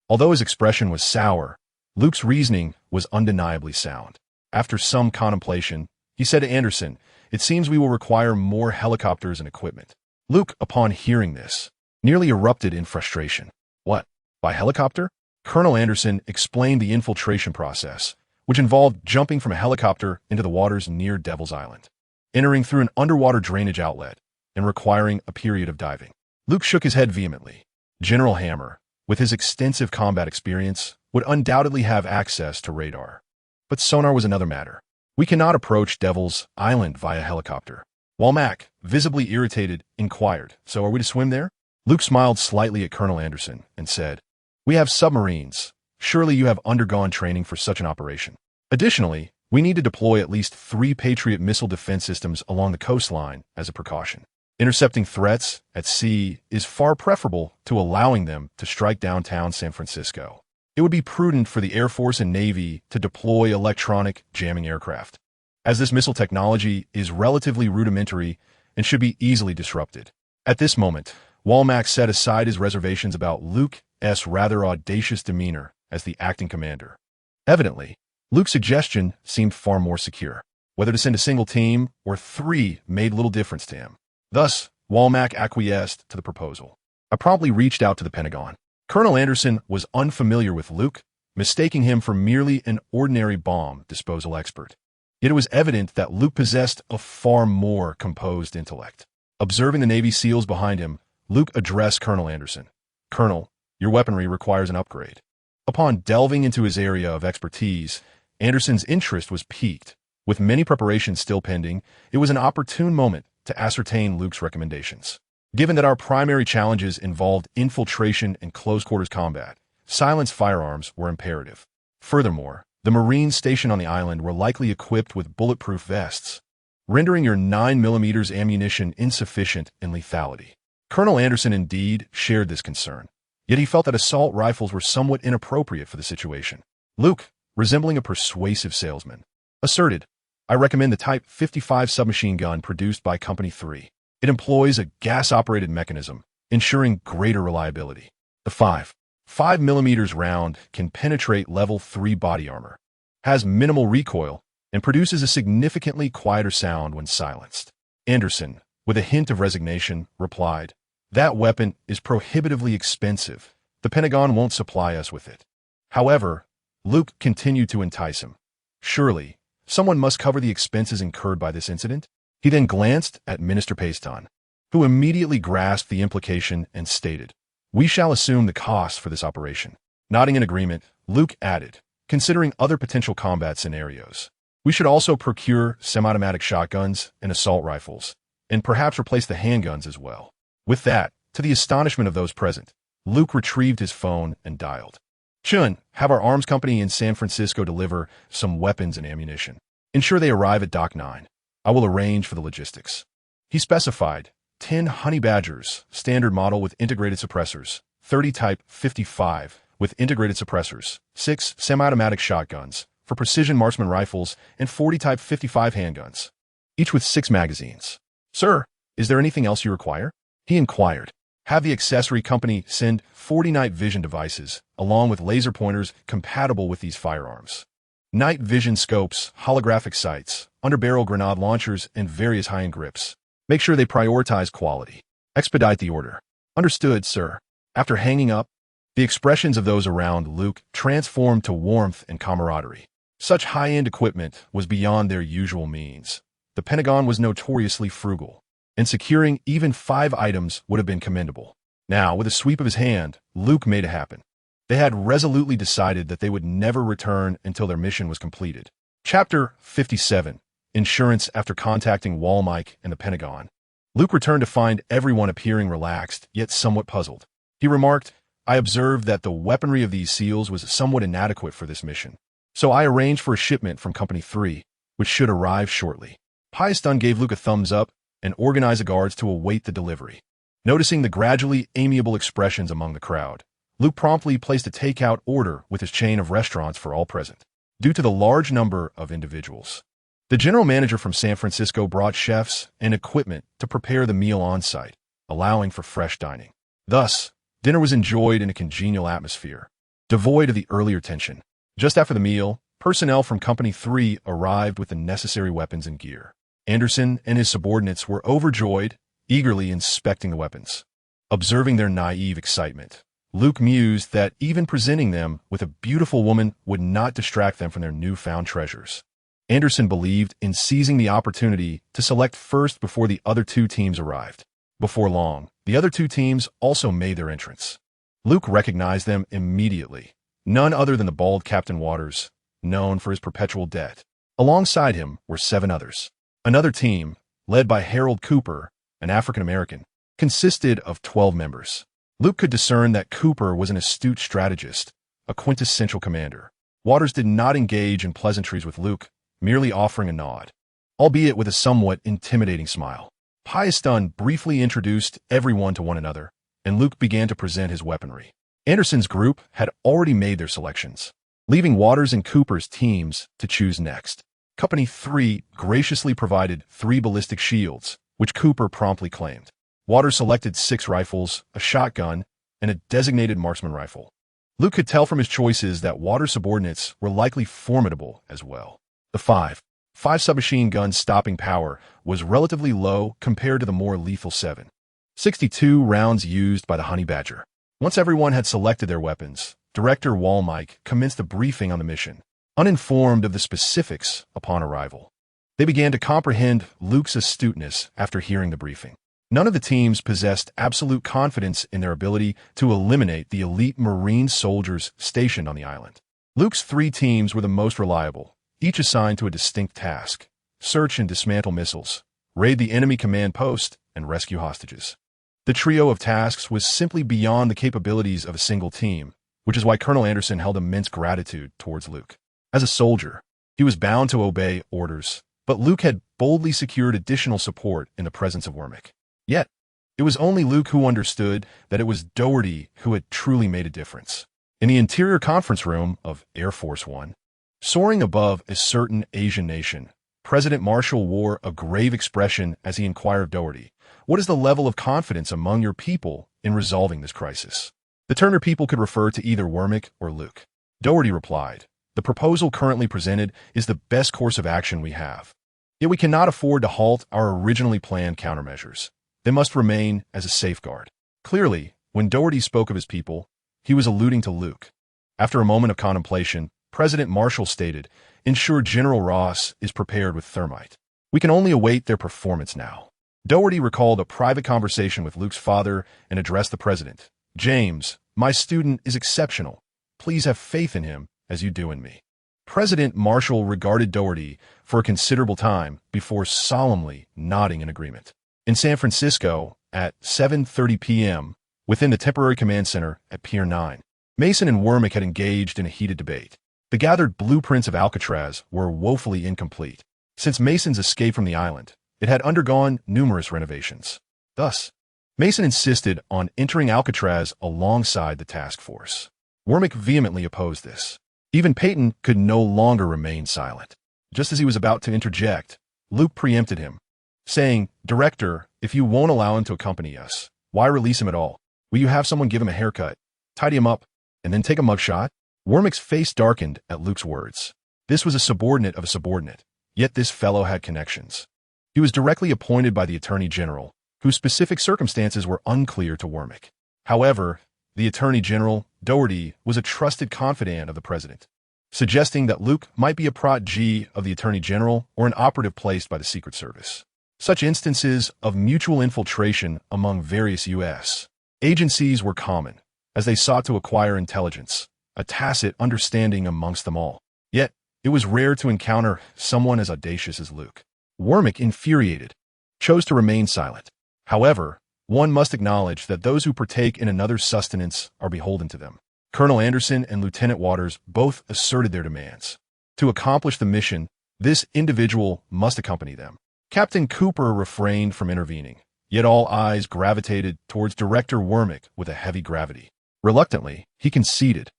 Although his expression was sour, Luke's reasoning was undeniably sound. After some contemplation, he said to Anderson, "It seems we will require more helicopters and equipment." Luke, upon hearing this, nearly erupted in frustration. "What? By helicopter?" Colonel Anderson explained the infiltration process, which involved jumping from a helicopter into the waters near Devil's Island, entering through an underwater drainage outlet, and requiring a period of diving. Luke shook his head vehemently. General Hammer, with his extensive combat experience, would undoubtedly have access to radar. But sonar was another matter. "We cannot approach Devil's Island via helicopter." Womack, visibly irritated, inquired, "So are we to swim there?" Luke smiled slightly at Colonel Anderson and said, "We have submarines. Surely you have undergone training for such an operation. Additionally, we need to deploy at least 3 Patriot missile defense systems along the coastline as a precaution. Intercepting threats at sea is far preferable to allowing them to strike downtown San Francisco. It would be prudent for the Air Force and Navy to deploy electronic jamming aircraft, as this missile technology is relatively rudimentary and should be easily disrupted." At this moment, Womack set aside his reservations about Luke's rather audacious demeanor as the acting commander. Evidently, Luke's suggestion seemed far more secure. Whether to send a single team or 3 made little difference to him. Thus, Womack acquiesced to the proposal. I promptly reached out to the Pentagon. Colonel Anderson was unfamiliar with Luke, mistaking him for merely an ordinary bomb disposal expert. Yet it was evident that Luke possessed a far more composed intellect. Observing the Navy SEALs behind him, Luke addressed Colonel Anderson. "Colonel, your weaponry requires an upgrade." Upon delving into his area of expertise, Anderson's interest was piqued. With many preparations still pending, it was an opportune moment to ascertain Luke's recommendations. Given that our primary challenges involved infiltration and close-quarters combat, silenced firearms were imperative. Furthermore, the Marines stationed on the island were likely equipped with bulletproof vests, rendering your 9mm ammunition insufficient in lethality. Colonel Anderson indeed shared this concern, yet he felt that assault rifles were somewhat inappropriate for the situation. Luke, resembling a persuasive salesman, asserted, "I recommend the Type 55 submachine gun produced by Company 3. It employs a gas-operated mechanism, ensuring greater reliability. The 5mm round can penetrate level 3 body armor, has minimal recoil, and produces a significantly quieter sound when silenced." Anderson, with a hint of resignation, replied, "That weapon is prohibitively expensive. The Pentagon won't supply us with it." However, Luke continued to entice him. Surely, someone must cover the expenses incurred by this incident? He then glanced at Minister Paston, who immediately grasped the implication and stated, "We shall assume the cost for this operation." Nodding in agreement, Luke added, "Considering other potential combat scenarios, we should also procure semi-automatic shotguns and assault rifles, and perhaps replace the handguns as well." With that, to the astonishment of those present, Luke retrieved his phone and dialed. "Chun, have our arms company in San Francisco deliver some weapons and ammunition. Ensure they arrive at Dock 9. I will arrange for the logistics." He specified 10 Honey Badgers, standard model with integrated suppressors, 30 Type 55 with integrated suppressors, 6 semi-automatic shotguns for precision marksman rifles, and 40 Type 55 handguns, each with 6 magazines. "Sir, is there anything else you require?" he inquired. "Have the accessory company send 40 night vision devices, along with laser pointers compatible with these firearms. Night vision scopes, holographic sights, underbarrel grenade launchers, and various high-end grips. Make sure they prioritize quality. Expedite the order." "Understood, sir." After hanging up, the expressions of those around Luke transformed to warmth and camaraderie. Such high-end equipment was beyond their usual means. The Pentagon was notoriously frugal, and securing even 5 items would have been commendable. Now, with a sweep of his hand, Luke made it happen. They had resolutely decided that they would never return until their mission was completed. Chapter 57. Insurance after contacting Wall Mike and the Pentagon. Luke returned to find everyone appearing relaxed, yet somewhat puzzled. He remarked, "I observed that the weaponry of these SEALs was somewhat inadequate for this mission. So I arranged for a shipment from Company 3, which should arrive shortly." Pyaston gave Luke a thumbs up and organized the guards to await the delivery. Noticing the gradually amiable expressions among the crowd, Luke promptly placed a takeout order with his chain of restaurants for all present. Due to the large number of individuals, the general manager from San Francisco brought chefs and equipment to prepare the meal on site, allowing for fresh dining. Thus, dinner was enjoyed in a congenial atmosphere, devoid of the earlier tension. Just after the meal, personnel from Company 3 arrived with the necessary weapons and gear. Anderson and his subordinates were overjoyed, eagerly inspecting the weapons. Observing their naive excitement, Luke mused that even presenting them with a beautiful woman would not distract them from their newfound treasures. Anderson believed in seizing the opportunity to select first before the other 2 teams arrived. Before long, the other 2 teams also made their entrance. Luke recognized them immediately. None other than the bald Captain Waters, known for his perpetual debt. Alongside him were 7 others. Another team, led by Harold Cooper, an African-American, consisted of 12 members. Luke could discern that Cooper was an astute strategist, a quintessential commander. Waters did not engage in pleasantries with Luke, merely offering a nod, albeit with a somewhat intimidating smile. Pyaston briefly introduced everyone to one another, and Luke began to present his weaponry. Anderson's group had already made their selections, leaving Waters and Cooper's teams to choose next. Company 3 graciously provided 3 ballistic shields, which Cooper promptly claimed. Waters selected 6 rifles, a shotgun, and a designated marksman rifle. Luke could tell from his choices that Waters' subordinates were likely formidable as well. The 5 submachine gun's stopping power was relatively low compared to the more lethal 7.62 rounds used by the Honey Badger. Once everyone had selected their weapons, Director Wall Mike commenced a briefing on the mission, uninformed of the specifics upon arrival. They began to comprehend Luke's astuteness after hearing the briefing. None of the teams possessed absolute confidence in their ability to eliminate the elite Marine soldiers stationed on the island. Luke's 3 teams were the most reliable, each assigned to a distinct task: search and dismantle missiles, raid the enemy command post, and rescue hostages. The trio of tasks was simply beyond the capabilities of a single team, which is why Colonel Anderson held immense gratitude towards Luke. As a soldier, he was bound to obey orders, but Luke had boldly secured additional support in the presence of Wormick. Yet, it was only Luke who understood that it was Doherty who had truly made a difference. In the interior conference room of Air Force One, Soaring above a certain Asian nation, President Marshall wore a grave expression as he inquired of Doherty, "What is the level of confidence among your people in resolving this crisis?" The Turner people could refer to either Wormick or Luke. Doherty replied, "The proposal currently presented is the best course of action we have. Yet we cannot afford to halt our originally planned countermeasures. They must remain as a safeguard." Clearly, when Doherty spoke of his people, he was alluding to Luke. After a moment of contemplation, President Marshall stated, "Ensure General Ross is prepared with thermite. We can only await their performance now." Doherty recalled a private conversation with Luke's father and addressed the president. "James, my student is exceptional. Please have faith in him as you do in me." President Marshall regarded Doherty for a considerable time before solemnly nodding in agreement. In San Francisco, at 7:30 p.m., within the temporary command center at Pier 9, Mason and Wormick had engaged in a heated debate. The gathered blueprints of Alcatraz were woefully incomplete. Since Mason's escape from the island, it had undergone numerous renovations. Thus, Mason insisted on entering Alcatraz alongside the task force. Wormick vehemently opposed this. Even Peyton could no longer remain silent. Just as he was about to interject, Luke preempted him, saying, "Director, if you won't allow him to accompany us, why release him at all? Will you have someone give him a haircut, tidy him up, and then take a mugshot?" Wormick's face darkened at Luke's words. This was a subordinate of a subordinate, yet this fellow had connections. He was directly appointed by the Attorney General, whose specific circumstances were unclear to Wormick. However, the Attorney General, Doherty, was a trusted confidant of the president, suggesting that Luke might be a protege of the Attorney General or an operative placed by the Secret Service. Such instances of mutual infiltration among various U.S. agencies were common, as they sought to acquire intelligence, a tacit understanding amongst them all. Yet, it was rare to encounter someone as audacious as Luke. Wormick, infuriated, chose to remain silent. However, one must acknowledge that those who partake in another's sustenance are beholden to them. Colonel Anderson and Lieutenant Waters both asserted their demands. To accomplish the mission, this individual must accompany them. Captain Cooper refrained from intervening, yet all eyes gravitated towards Director Wormick with a heavy gravity. Reluctantly, he conceded.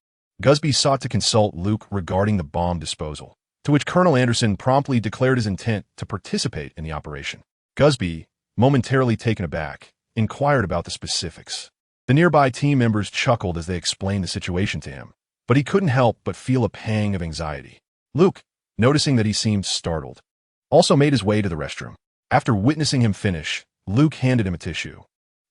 Gusby sought to consult Luke regarding the bomb disposal, to which Colonel Anderson promptly declared his intent to participate in the operation. Gusby, momentarily taken aback, inquired about the specifics. The nearby team members chuckled as they explained the situation to him, but he couldn't help but feel a pang of anxiety. Luke, noticing that he seemed startled, also made his way to the restroom. After witnessing him finish, Luke handed him a tissue.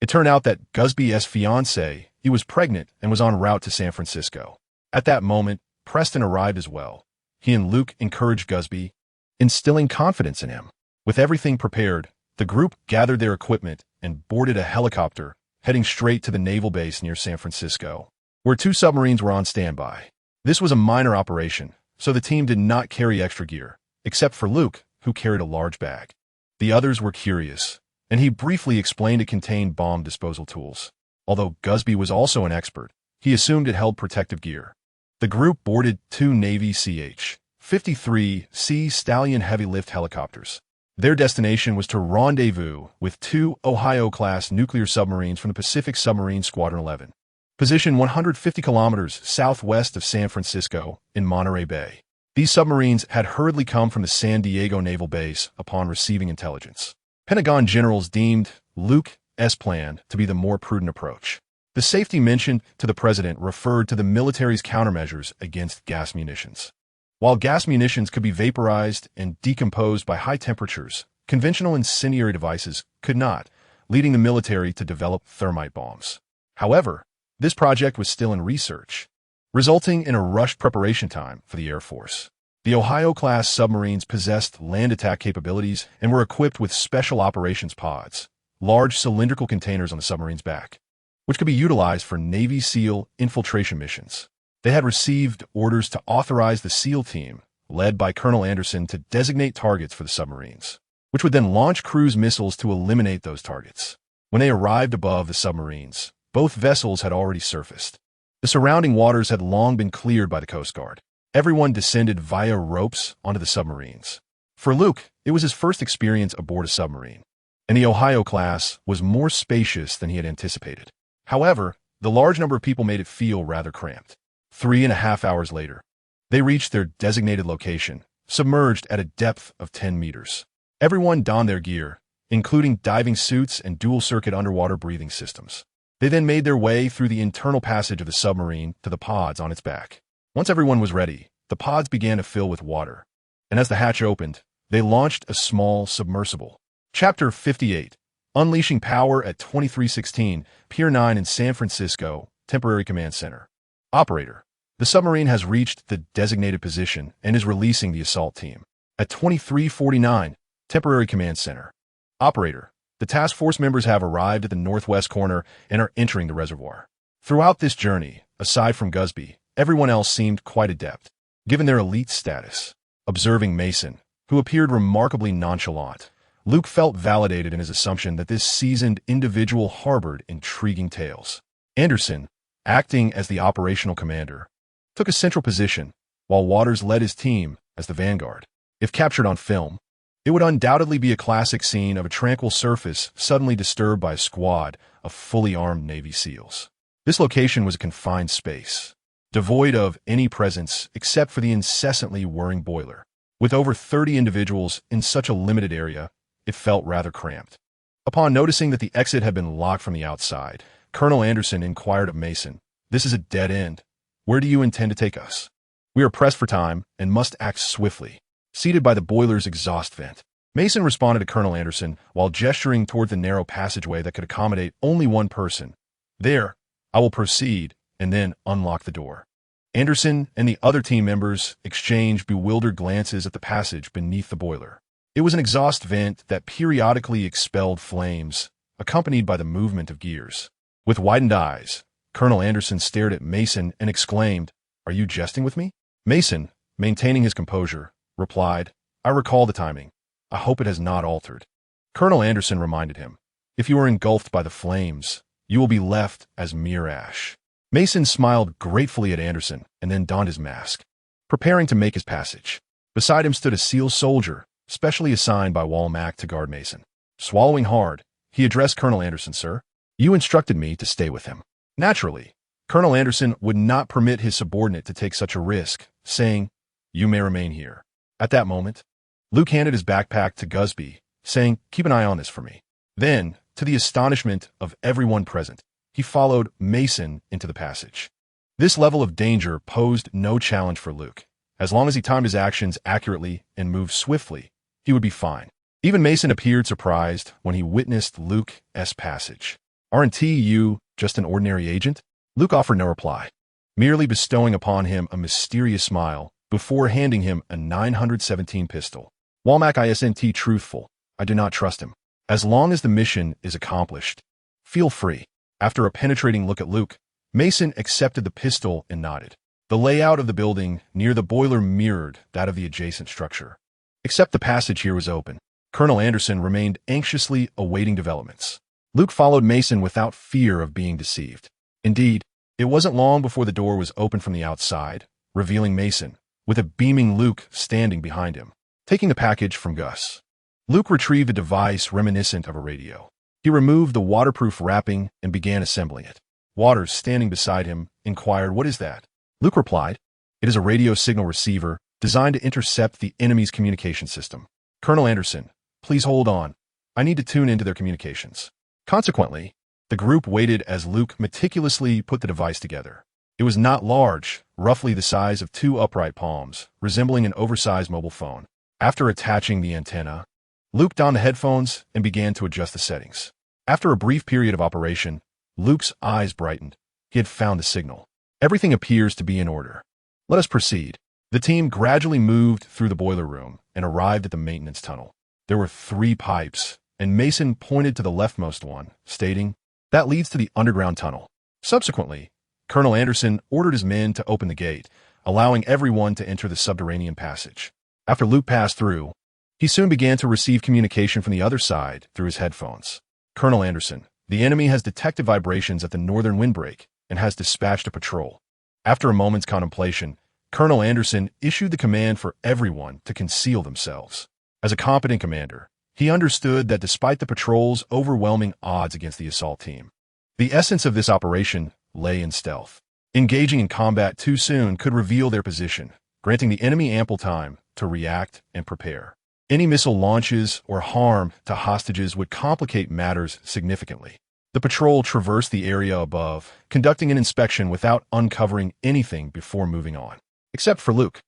It turned out that Gusby's fiancée, he was pregnant and was en route to San Francisco. At that moment, Preston arrived as well. He and Luke encouraged Gusby, instilling confidence in him. With everything prepared, the group gathered their equipment and boarded a helicopter, heading straight to the naval base near San Francisco, where 2 submarines were on standby. This was a minor operation, so the team did not carry extra gear, except for Luke, who carried a large bag. The others were curious, and he briefly explained it contained bomb disposal tools. Although Gusby was also an expert, he assumed it held protective gear. The group boarded 2 Navy CH-53 Sea Stallion heavy-lift helicopters. Their destination was to rendezvous with 2 Ohio-class nuclear submarines from the Pacific Submarine Squadron 11, positioned 150 kilometers southwest of San Francisco in Monterey Bay. These submarines had hurriedly come from the San Diego Naval Base upon receiving intelligence. Pentagon generals deemed Luke's plan to be the more prudent approach. The safety mentioned to the president referred to the military's countermeasures against gas munitions. While gas munitions could be vaporized and decomposed by high temperatures, conventional incendiary devices could not, leading the military to develop thermite bombs. However, this project was still in research, resulting in a rushed preparation time for the Air Force. The Ohio-class submarines possessed land attack capabilities and were equipped with special operations pods, large cylindrical containers on the submarine's back, which could be utilized for Navy SEAL infiltration missions. They had received orders to authorize the SEAL team, led by Colonel Anderson, to designate targets for the submarines, which would then launch cruise missiles to eliminate those targets. When they arrived above the submarines, both vessels had already surfaced. The surrounding waters had long been cleared by the Coast Guard. Everyone descended via ropes onto the submarines. For Luke, it was his first experience aboard a submarine, and the Ohio class was more spacious than he had anticipated. However, the large number of people made it feel rather cramped. 3.5 hours later, They reached their designated location, submerged at a depth of 10 meters. Everyone donned their gear, including diving suits and dual-circuit underwater breathing systems. They then made their way through the internal passage of the submarine to the pods on its back. Once everyone was ready, the pods began to fill with water, and as the hatch opened, they launched a small submersible. Chapter 58. Unleashing Power at 2316, Pier 9 in San Francisco, Temporary Command Center. Operator. The submarine has reached the designated position and is releasing the assault team. At 2349, Temporary Command Center. Operator. The task force members have arrived at the northwest corner and are entering the reservoir. Throughout this journey, aside from Gusby, everyone else seemed quite adept, given their elite status. Observing Mason, who appeared remarkably nonchalant, Luke felt validated in his assumption that this seasoned individual harbored intriguing tales. Anderson, acting as the operational commander, took a central position, while Waters led his team as the vanguard. If captured on film, it would undoubtedly be a classic scene of a tranquil surface suddenly disturbed by a squad of fully armed Navy SEALs. This location was a confined space, devoid of any presence except for the incessantly whirring boiler. With over 30 individuals in such a limited area, it felt rather cramped. Upon noticing that the exit had been locked from the outside, Colonel Anderson inquired of Mason, "This is a dead end. Where do you intend to take us? We are pressed for time and must act swiftly." Seated by the boiler's exhaust vent, Mason responded to Colonel Anderson while gesturing toward the narrow passageway that could accommodate only one person. "There, I will proceed, and then unlock the door." Anderson and the other team members exchanged bewildered glances at the passage beneath the boiler. It was an exhaust vent that periodically expelled flames, accompanied by the movement of gears. With widened eyes, Colonel Anderson stared at Mason and exclaimed, "Are you jesting with me?" Mason, maintaining his composure, replied, "I recall the timing. I hope it has not altered." Colonel Anderson reminded him, "If you are engulfed by the flames, you will be left as mere ash." Mason smiled gratefully at Anderson and then donned his mask, preparing to make his passage. Beside him stood a SEAL soldier, specially assigned by Walmack to guard Mason. Swallowing hard, he addressed Colonel Anderson, "Sir, you instructed me to stay with him." Naturally, Colonel Anderson would not permit his subordinate to take such a risk, saying, "You may remain here." At that moment, Luke handed his backpack to Gusby, saying, "Keep an eye on this for me." Then, to the astonishment of everyone present, he followed Mason into the passage. This level of danger posed no challenge for Luke. As long as he timed his actions accurately and moved swiftly, he would be fine. Even Mason appeared surprised when he witnessed Luke's passage. "Aren't you just an ordinary agent?" Luke offered no reply, merely bestowing upon him a mysterious smile before handing him a 917 pistol. "Walmack isn't truthful. I do not trust him. As long as the mission is accomplished, feel free." After a penetrating look at Luke, Mason accepted the pistol and nodded. The layout of the building near the boiler mirrored that of the adjacent structure, except the passage here was open. Colonel Anderson remained anxiously awaiting developments. Luke followed Mason without fear of being deceived. Indeed, it wasn't long before the door was opened from the outside, revealing Mason, with a beaming Luke standing behind him. Taking the package from Gus, Luke retrieved a device reminiscent of a radio. He removed the waterproof wrapping and began assembling it. Waters, standing beside him, inquired, "What is that?" Luke replied, "It is a radio signal receiver designed to intercept the enemy's communication system." "Colonel Anderson, please hold on. I need to tune into their communications." Consequently, the group waited as Luke meticulously put the device together. It was not large, roughly the size of 2 upright palms, resembling an oversized mobile phone. After attaching the antenna, Luke donned the headphones and began to adjust the settings. After a brief period of operation, Luke's eyes brightened. He had found the signal. "Everything appears to be in order. Let us proceed." The team gradually moved through the boiler room and arrived at the maintenance tunnel. There were 3 pipes, and Mason pointed to the leftmost one, stating, "That leads to the underground tunnel." Subsequently, Colonel Anderson ordered his men to open the gate, allowing everyone to enter the subterranean passage. After Luke passed through, he soon began to receive communication from the other side through his headphones. "Colonel Anderson, the enemy has detected vibrations at the northern windbreak and has dispatched a patrol." After a moment's contemplation, Colonel Anderson issued the command for everyone to conceal themselves. As a competent commander, he understood that despite the patrol's overwhelming odds against the assault team, the essence of this operation lay in stealth. Engaging in combat too soon could reveal their position, granting the enemy ample time to react and prepare. Any missile launches or harm to hostages would complicate matters significantly. The patrol traversed the area above, conducting an inspection without uncovering anything before moving on. Except for Luke.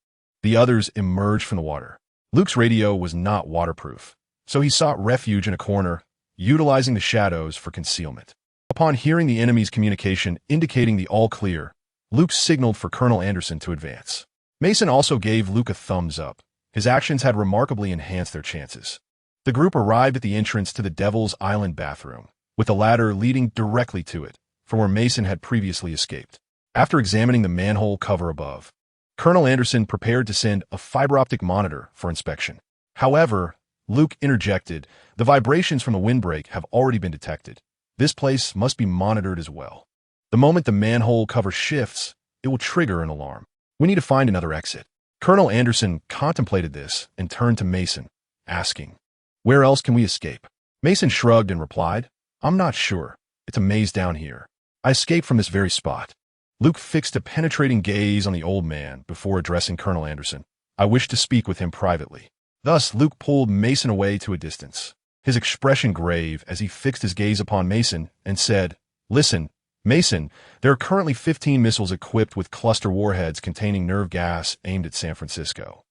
The others emerged from the water. Luke's radio was not waterproof, so he sought refuge in a corner, utilizing the shadows for concealment. Upon hearing the enemy's communication indicating the all clear, Luke signaled for Colonel Anderson to advance. Mason also gave Luke a thumbs up. His actions had remarkably enhanced their chances. The group arrived at the entrance to the Devil's Island bathroom, with a ladder leading directly to it, from where Mason had previously escaped. After examining the manhole cover above, Colonel Anderson prepared to send a fiber optic monitor for inspection. However, Luke interjected, "The vibrations from the windbreak have already been detected. This place must be monitored as well. The moment the manhole cover shifts, it will trigger an alarm. We need to find another exit." Colonel Anderson contemplated this and turned to Mason, asking, "Where else can we escape?" Mason shrugged and replied, "I'm not sure. It's a maze down here. I escaped from this very spot." Luke fixed a penetrating gaze on the old man before addressing Colonel Anderson. "I wish to speak with him privately." Thus, Luke pulled Mason away to a distance, his expression grave as he fixed his gaze upon Mason and said, "Listen, Mason, there are currently 15 missiles equipped with cluster warheads containing nerve gas aimed at San Francisco."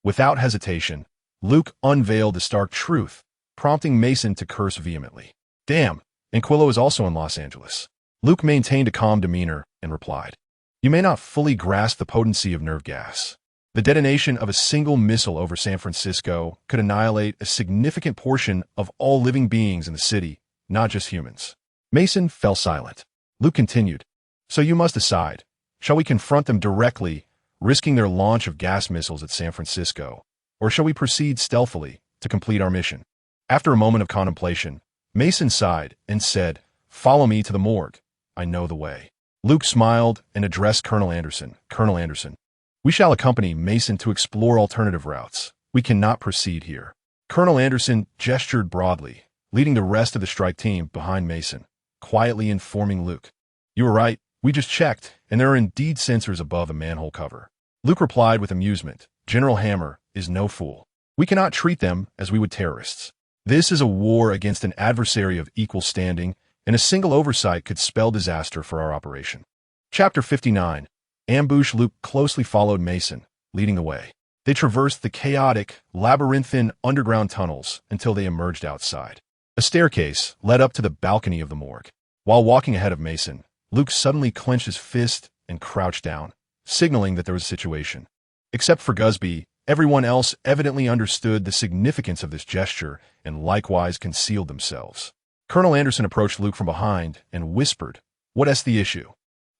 Without hesitation, Luke unveiled the stark truth, prompting Mason to curse vehemently. "Damn, and Quillo is also in Los Angeles." Luke maintained a calm demeanor and replied, "You may not fully grasp the potency of nerve gas. The detonation of a single missile over San Francisco could annihilate a significant portion of all living beings in the city, not just humans." Mason fell silent. Luke continued, "So you must decide. Shall we confront them directly, risking their launch of gas missiles at San Francisco, or shall we proceed stealthily to complete our mission?" After a moment of contemplation, Mason sighed and said, "Follow me to the morgue. I know the way." Luke smiled and addressed Colonel Anderson. "Colonel Anderson, we shall accompany Mason to explore alternative routes. We cannot proceed here." Colonel Anderson gestured broadly, leading the rest of the strike team behind Mason, quietly informing Luke, "You were right. We just checked, and there are indeed sensors above the manhole cover." Luke replied with amusement, "General Hammer is no fool. We cannot treat them as we would terrorists. This is a war against an adversary of equal standing, and a single oversight could spell disaster for our operation." Chapter 59. Ambush. Luke closely followed Mason, leading the way. They traversed the chaotic, labyrinthine underground tunnels until they emerged outside. A staircase led up to the balcony of the morgue. While walking ahead of Mason, Luke suddenly clenched his fist and crouched down, signaling that there was a situation. Except for Gusby, everyone else evidently understood the significance of this gesture and likewise concealed themselves. Colonel Anderson approached Luke from behind and whispered, "What's the issue?"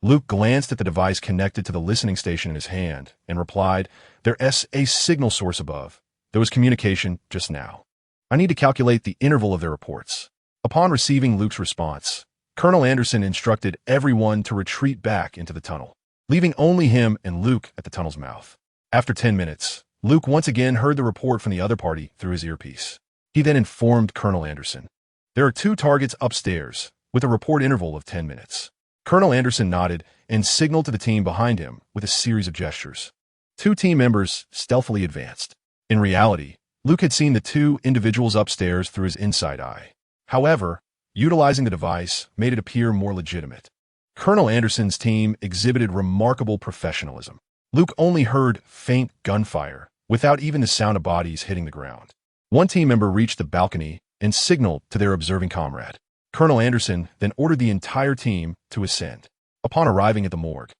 Luke glanced at the device connected to the listening station in his hand and replied, "There's a signal source above. There was communication just now. I need to calculate the interval of their reports." Upon receiving Luke's response, Colonel Anderson instructed everyone to retreat back into the tunnel, leaving only him and Luke at the tunnel's mouth. After 10 minutes, Luke once again heard the report from the other party through his earpiece. He then informed Colonel Anderson, "There are 2 targets upstairs, with a report interval of 10 minutes. Colonel Anderson nodded and signaled to the team behind him with a series of gestures. 2 team members stealthily advanced. In reality, Luke had seen the 2 individuals upstairs through his inside eye. However, utilizing the device made it appear more legitimate. Colonel Anderson's team exhibited remarkable professionalism. Luke only heard faint gunfire, without even the sound of bodies hitting the ground. One team member reached the balcony and signaled to their observing comrade. Colonel Anderson then ordered the entire team to ascend. Upon arriving at the morgue,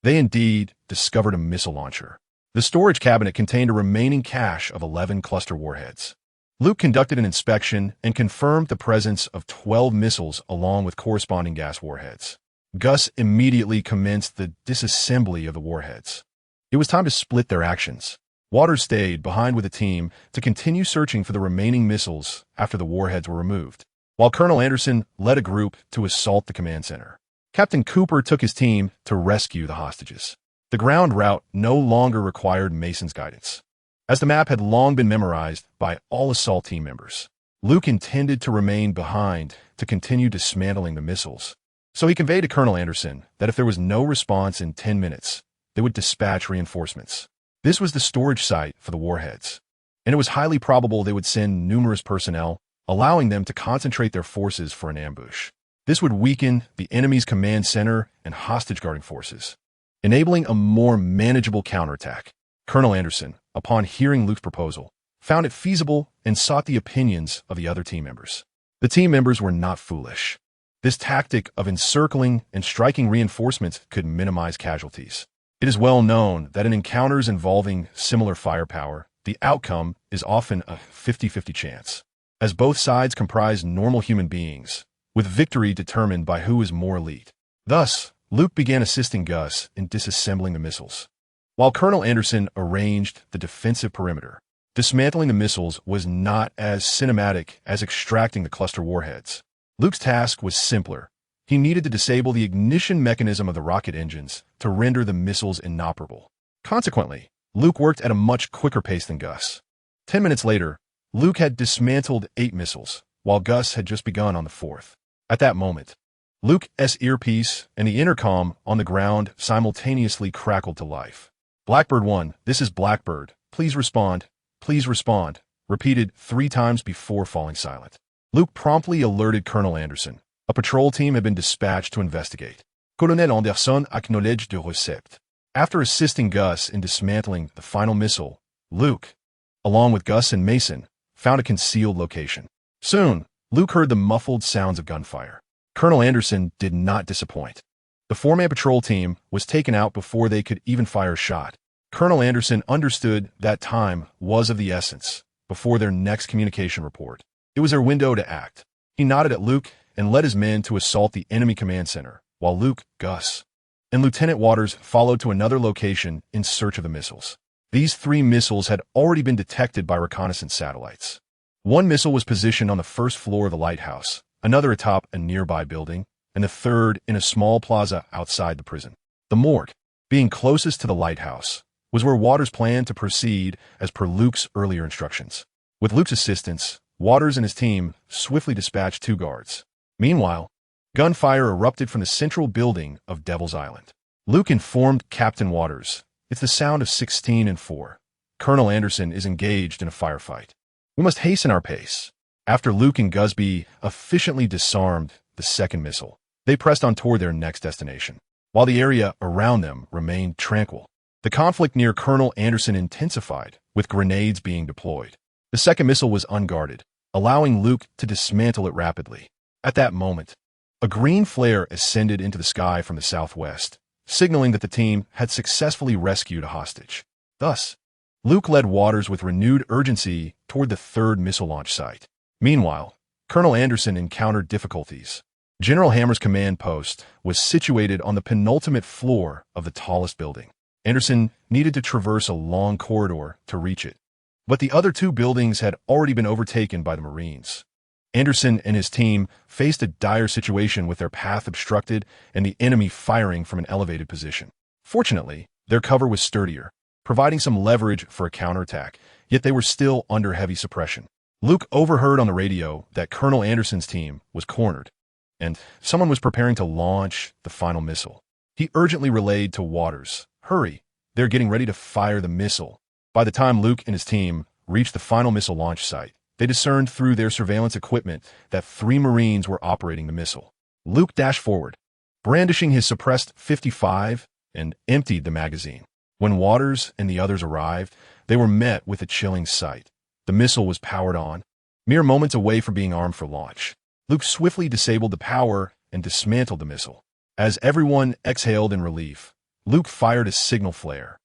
they indeed discovered a missile launcher. The storage cabinet contained a remaining cache of 11 cluster warheads. Luke conducted an inspection and confirmed the presence of 12 missiles along with corresponding gas warheads. Gus immediately commenced the disassembly of the warheads. It was time to split their actions. Waters stayed behind with the team to continue searching for the remaining missiles after the warheads were removed, while Colonel Anderson led a group to assault the command center. Captain Cooper took his team to rescue the hostages. The ground route no longer required Mason's guidance, as the map had long been memorized by all assault team members. Luke intended to remain behind to continue dismantling the missiles, so he conveyed to Colonel Anderson that if there was no response in 10 minutes, they would dispatch reinforcements. This was the storage site for the warheads, and it was highly probable they would send numerous personnel, allowing them to concentrate their forces for an ambush. This would weaken the enemy's command center and hostage-guarding forces, enabling a more manageable counterattack. Colonel Anderson, upon hearing Luke's proposal, found it feasible and sought the opinions of the other team members. The team members were not foolish. This tactic of encircling and striking reinforcements could minimize casualties. It is well known that in encounters involving similar firepower, the outcome is often a 50-50 chance, as both sides comprise normal human beings, with victory determined by who is more elite. Thus, Luke began assisting Gus in disassembling the missiles, while Colonel Anderson arranged the defensive perimeter. Dismantling the missiles was not as cinematic as extracting the cluster warheads. Luke's task was simpler. He needed to disable the ignition mechanism of the rocket engines to render the missiles inoperable. Consequently, Luke worked at a much quicker pace than Gus. 10 minutes later, Luke had dismantled 8 missiles, while Gus had just begun on the 4th. At that moment, Luke's earpiece and the intercom on the ground simultaneously crackled to life. "Blackbird 1, this is Blackbird. Please respond. Please respond," repeated 3 times before falling silent. Luke promptly alerted Colonel Anderson. A patrol team had been dispatched to investigate. Colonel Anderson acknowledged the receipt. After assisting Gus in dismantling the final missile, Luke, along with Gus and Mason, found a concealed location. Soon, Luke heard the muffled sounds of gunfire. Colonel Anderson did not disappoint. The 4-man patrol team was taken out before they could even fire a shot. Colonel Anderson understood that time was of the essence before their next communication report. It was their window to act. He nodded at Luke and led his men to assault the enemy command center, while Luke, Gus, and Lieutenant Waters followed to another location in search of the missiles. These 3 missiles had already been detected by reconnaissance satellites. One missile was positioned on the first floor of the lighthouse, another atop a nearby building, and the third in a small plaza outside the prison. The morgue, being closest to the lighthouse, was where Waters planned to proceed as per Luke's earlier instructions. With Luke's assistance, Waters and his team swiftly dispatched 2 guards. Meanwhile, gunfire erupted from the central building of Devil's Island. Luke informed Captain Waters, "It's the sound of 16 and 4. Colonel Anderson is engaged in a firefight. We must hasten our pace." After Luke and Gusby efficiently disarmed the second missile, they pressed on toward their next destination, while the area around them remained tranquil. The conflict near Colonel Anderson intensified, with grenades being deployed. The second missile was unguarded, allowing Luke to dismantle it rapidly. At that moment, a green flare ascended into the sky from the southwest, signaling that the team had successfully rescued a hostage. Thus, Luke led Waters with renewed urgency toward the 3rd missile launch site. Meanwhile, Colonel Anderson encountered difficulties. General Hammer's command post was situated on the penultimate floor of the tallest building. Anderson needed to traverse a long corridor to reach it, but the other 2 buildings had already been overtaken by the Marines. Anderson and his team faced a dire situation with their path obstructed and the enemy firing from an elevated position. Fortunately, their cover was sturdier, providing some leverage for a counterattack, yet they were still under heavy suppression. Luke overheard on the radio that Colonel Anderson's team was cornered, and someone was preparing to launch the final missile. He urgently relayed to Waters, "Hurry, they're getting ready to fire the missile." By the time Luke and his team reached the final missile launch site, they discerned through their surveillance equipment that 3 Marines were operating the missile. Luke dashed forward, brandishing his suppressed .55, and emptied the magazine. When Waters and the others arrived, they were met with a chilling sight. The missile was powered on, mere moments away from being armed for launch. Luke swiftly disabled the power and dismantled the missile. As everyone exhaled in relief, Luke fired a signal flare,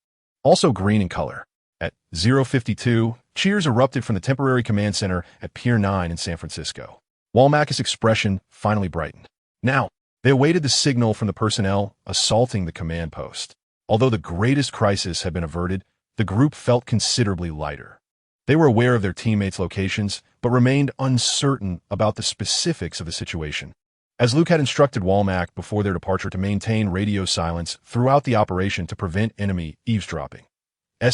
also green in color. At 0:52, cheers erupted from the temporary command center at Pier 9 in San Francisco. Walmack's expression finally brightened. Now, they awaited the signal from the personnel assaulting the command post. Although the greatest crisis had been averted, the group felt considerably lighter. They were aware of their teammates' locations, but remained uncertain about the specifics of the situation. As Luke had instructed Walmack before their departure to maintain radio silence throughout the operation to prevent enemy eavesdropping,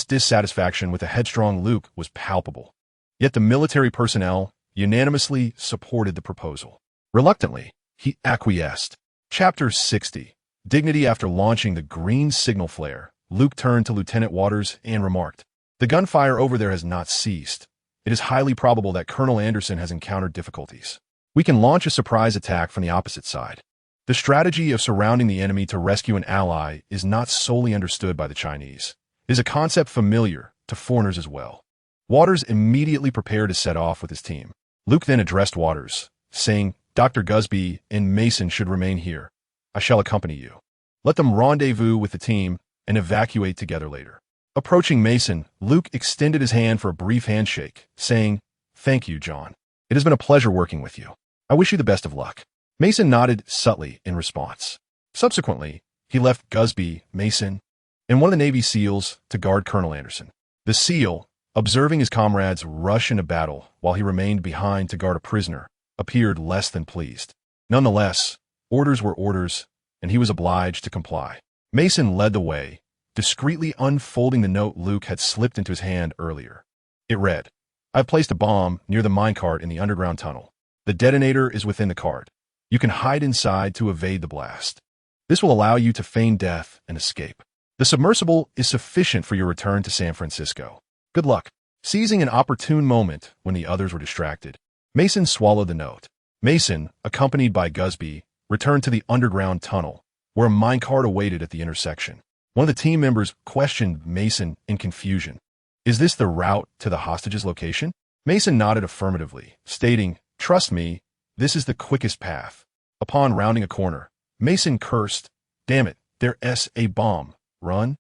dissatisfaction with the headstrong Luke was palpable. Yet the military personnel unanimously supported the proposal. Reluctantly, he acquiesced. Chapter 60. Dignity. After launching the green signal flare, Luke turned to Lieutenant Waters and remarked, "The gunfire over there has not ceased. It is highly probable that Colonel Anderson has encountered difficulties. We can launch a surprise attack from the opposite side." The strategy of surrounding the enemy to rescue an ally is not solely understood by the Chinese. It is a concept familiar to foreigners as well. Waters immediately prepared to set off with his team. Luke then addressed Waters, saying, "Dr. Gusby and Mason should remain here. I shall accompany you. Let them rendezvous with the team and evacuate together later." Approaching Mason, Luke extended his hand for a brief handshake, saying, "Thank you, John. It has been a pleasure working with you. I wish you the best of luck." Mason nodded subtly in response. Subsequently, he left Gusby, Mason, and one of the Navy SEALs to guard Colonel Anderson. The SEAL, observing his comrades rush into battle while he remained behind to guard a prisoner, appeared less than pleased. Nonetheless, orders were orders, and he was obliged to comply. Mason led the way, discreetly unfolding the note Luke had slipped into his hand earlier. It read, "I've placed a bomb near the minecart in the underground tunnel. The detonator is within the cart. You can hide inside to evade the blast. This will allow you to feign death and escape. The submersible is sufficient for your return to San Francisco. Good luck." Seizing an opportune moment when the others were distracted, Mason swallowed the note. Mason, accompanied by Gusby, returned to the underground tunnel, where a minecart awaited at the intersection. One of the team members questioned Mason in confusion. "Is this the route to the hostage's location?" Mason nodded affirmatively, stating, "Trust me, this is the quickest path." Upon rounding a corner, Mason cursed, "Damn it, there's a bomb. Run."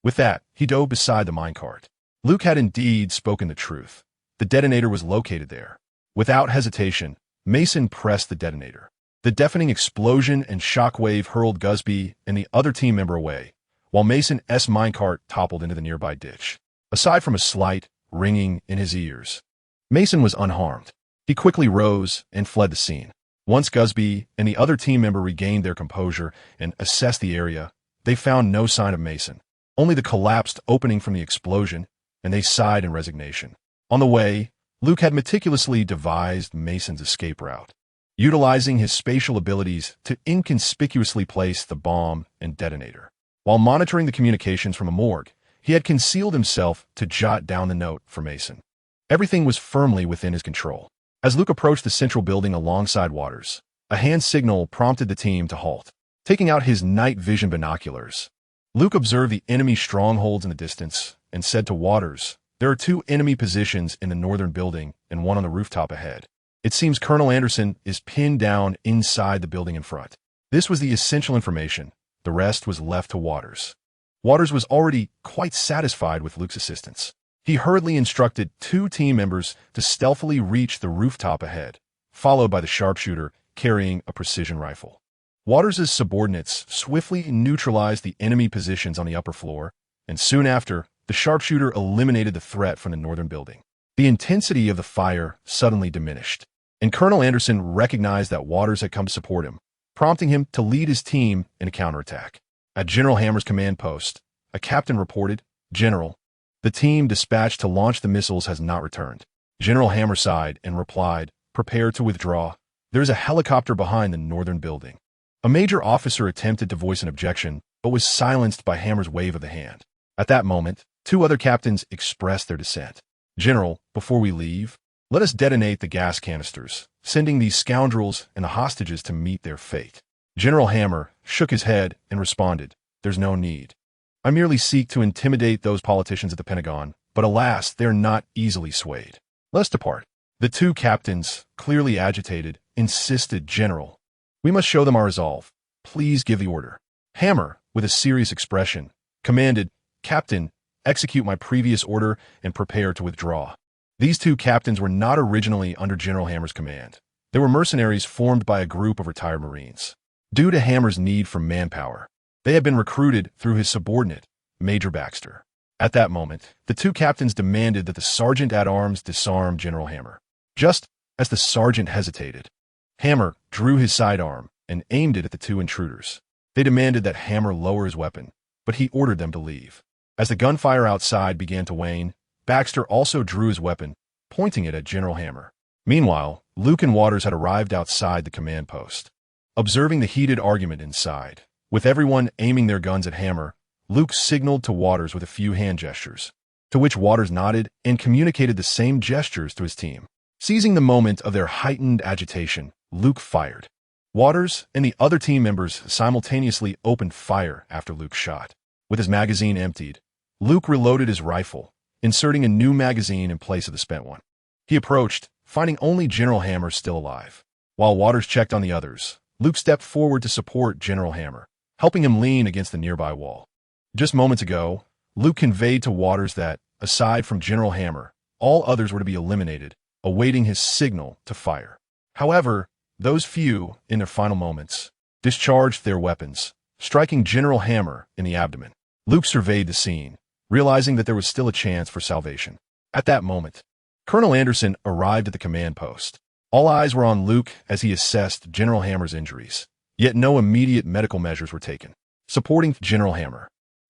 With that, he dove beside the minecart. Luke had indeed spoken the truth. The detonator was located there. Without hesitation, Mason pressed the detonator. The deafening explosion and shockwave hurled Gusby and the other team member away, while Mason's minecart toppled into the nearby ditch. Aside from a slight ringing in his ears, Mason was unharmed. He quickly rose and fled the scene. Once Gusby and the other team member regained their composure and assessed the area, they found no sign of Mason, only the collapsed opening from the explosion, and they sighed in resignation. On the way, Luke had meticulously devised Mason's escape route, utilizing his spatial abilities to inconspicuously place the bomb and detonator. While monitoring the communications from a morgue, he had concealed himself to jot down the note for Mason. Everything was firmly within his control. As Luke approached the central building alongside Waters, a hand signal prompted the team to halt. Taking out his night vision binoculars, Luke observed the enemy strongholds in the distance and said to Waters, "There are 2 enemy positions in the northern building and one on the rooftop ahead. It seems Colonel Anderson is pinned down inside the building in front." This was the essential information. The rest was left to Waters. Waters was already quite satisfied with Luke's assistance. He hurriedly instructed 2 team members to stealthily reach the rooftop ahead, followed by the sharpshooter carrying a precision rifle. Waters' subordinates swiftly neutralized the enemy positions on the upper floor, and soon after, the sharpshooter eliminated the threat from the northern building. The intensity of the fire suddenly diminished, and Colonel Anderson recognized that Waters had come to support him, prompting him to lead his team in a counterattack. At General Hammer's command post, a captain reported, "General, the team dispatched to launch the missiles has not returned." General Hammer sighed and replied, "Prepare to withdraw. There is a helicopter behind the northern building." A major officer attempted to voice an objection, but was silenced by Hammer's wave of the hand. At that moment, 2 other captains expressed their dissent. "General, before we leave, let us detonate the gas canisters, sending these scoundrels and the hostages to meet their fate." General Hammer shook his head and responded, "There's no need. I merely seek to intimidate those politicians at the Pentagon, but alas, they're not easily swayed. Let us depart." The 2 captains, clearly agitated, insisted, "General, we must show them our resolve. Please give the order." Hammer, with a serious expression, commanded, "Captain, execute my previous order and prepare to withdraw." These 2 captains were not originally under General Hammer's command. They were mercenaries formed by a group of retired Marines. Due to Hammer's need for manpower, they had been recruited through his subordinate, Major Baxter. At that moment, the 2 captains demanded that the sergeant-at-arms disarm General Hammer. Just as the sergeant hesitated, Hammer drew his sidearm and aimed it at the 2 intruders. They demanded that Hammer lower his weapon, but he ordered them to leave. As the gunfire outside began to wane, Baxter also drew his weapon, pointing it at General Hammer. Meanwhile, Luke and Waters had arrived outside the command post. Observing the heated argument inside, with everyone aiming their guns at Hammer, Luke signaled to Waters with a few hand gestures, to which Waters nodded and communicated the same gestures to his team. Seizing the moment of their heightened agitation, Luke fired. Waters and the other team members simultaneously opened fire after Luke's shot. With his magazine emptied, Luke reloaded his rifle, inserting a new magazine in place of the spent one. He approached, finding only General Hammer still alive. While Waters checked on the others, Luke stepped forward to support General Hammer, helping him lean against the nearby wall. Just moments ago, Luke conveyed to Waters that, aside from General Hammer, all others were to be eliminated, awaiting his signal to fire. However, those few, in their final moments, discharged their weapons, striking General Hammer in the abdomen. Luke surveyed the scene, realizing that there was still a chance for salvation. At that moment, Colonel Anderson arrived at the command post. All eyes were on Luke as he assessed General Hammer's injuries, yet no immediate medical measures were taken. Supporting General Hammer,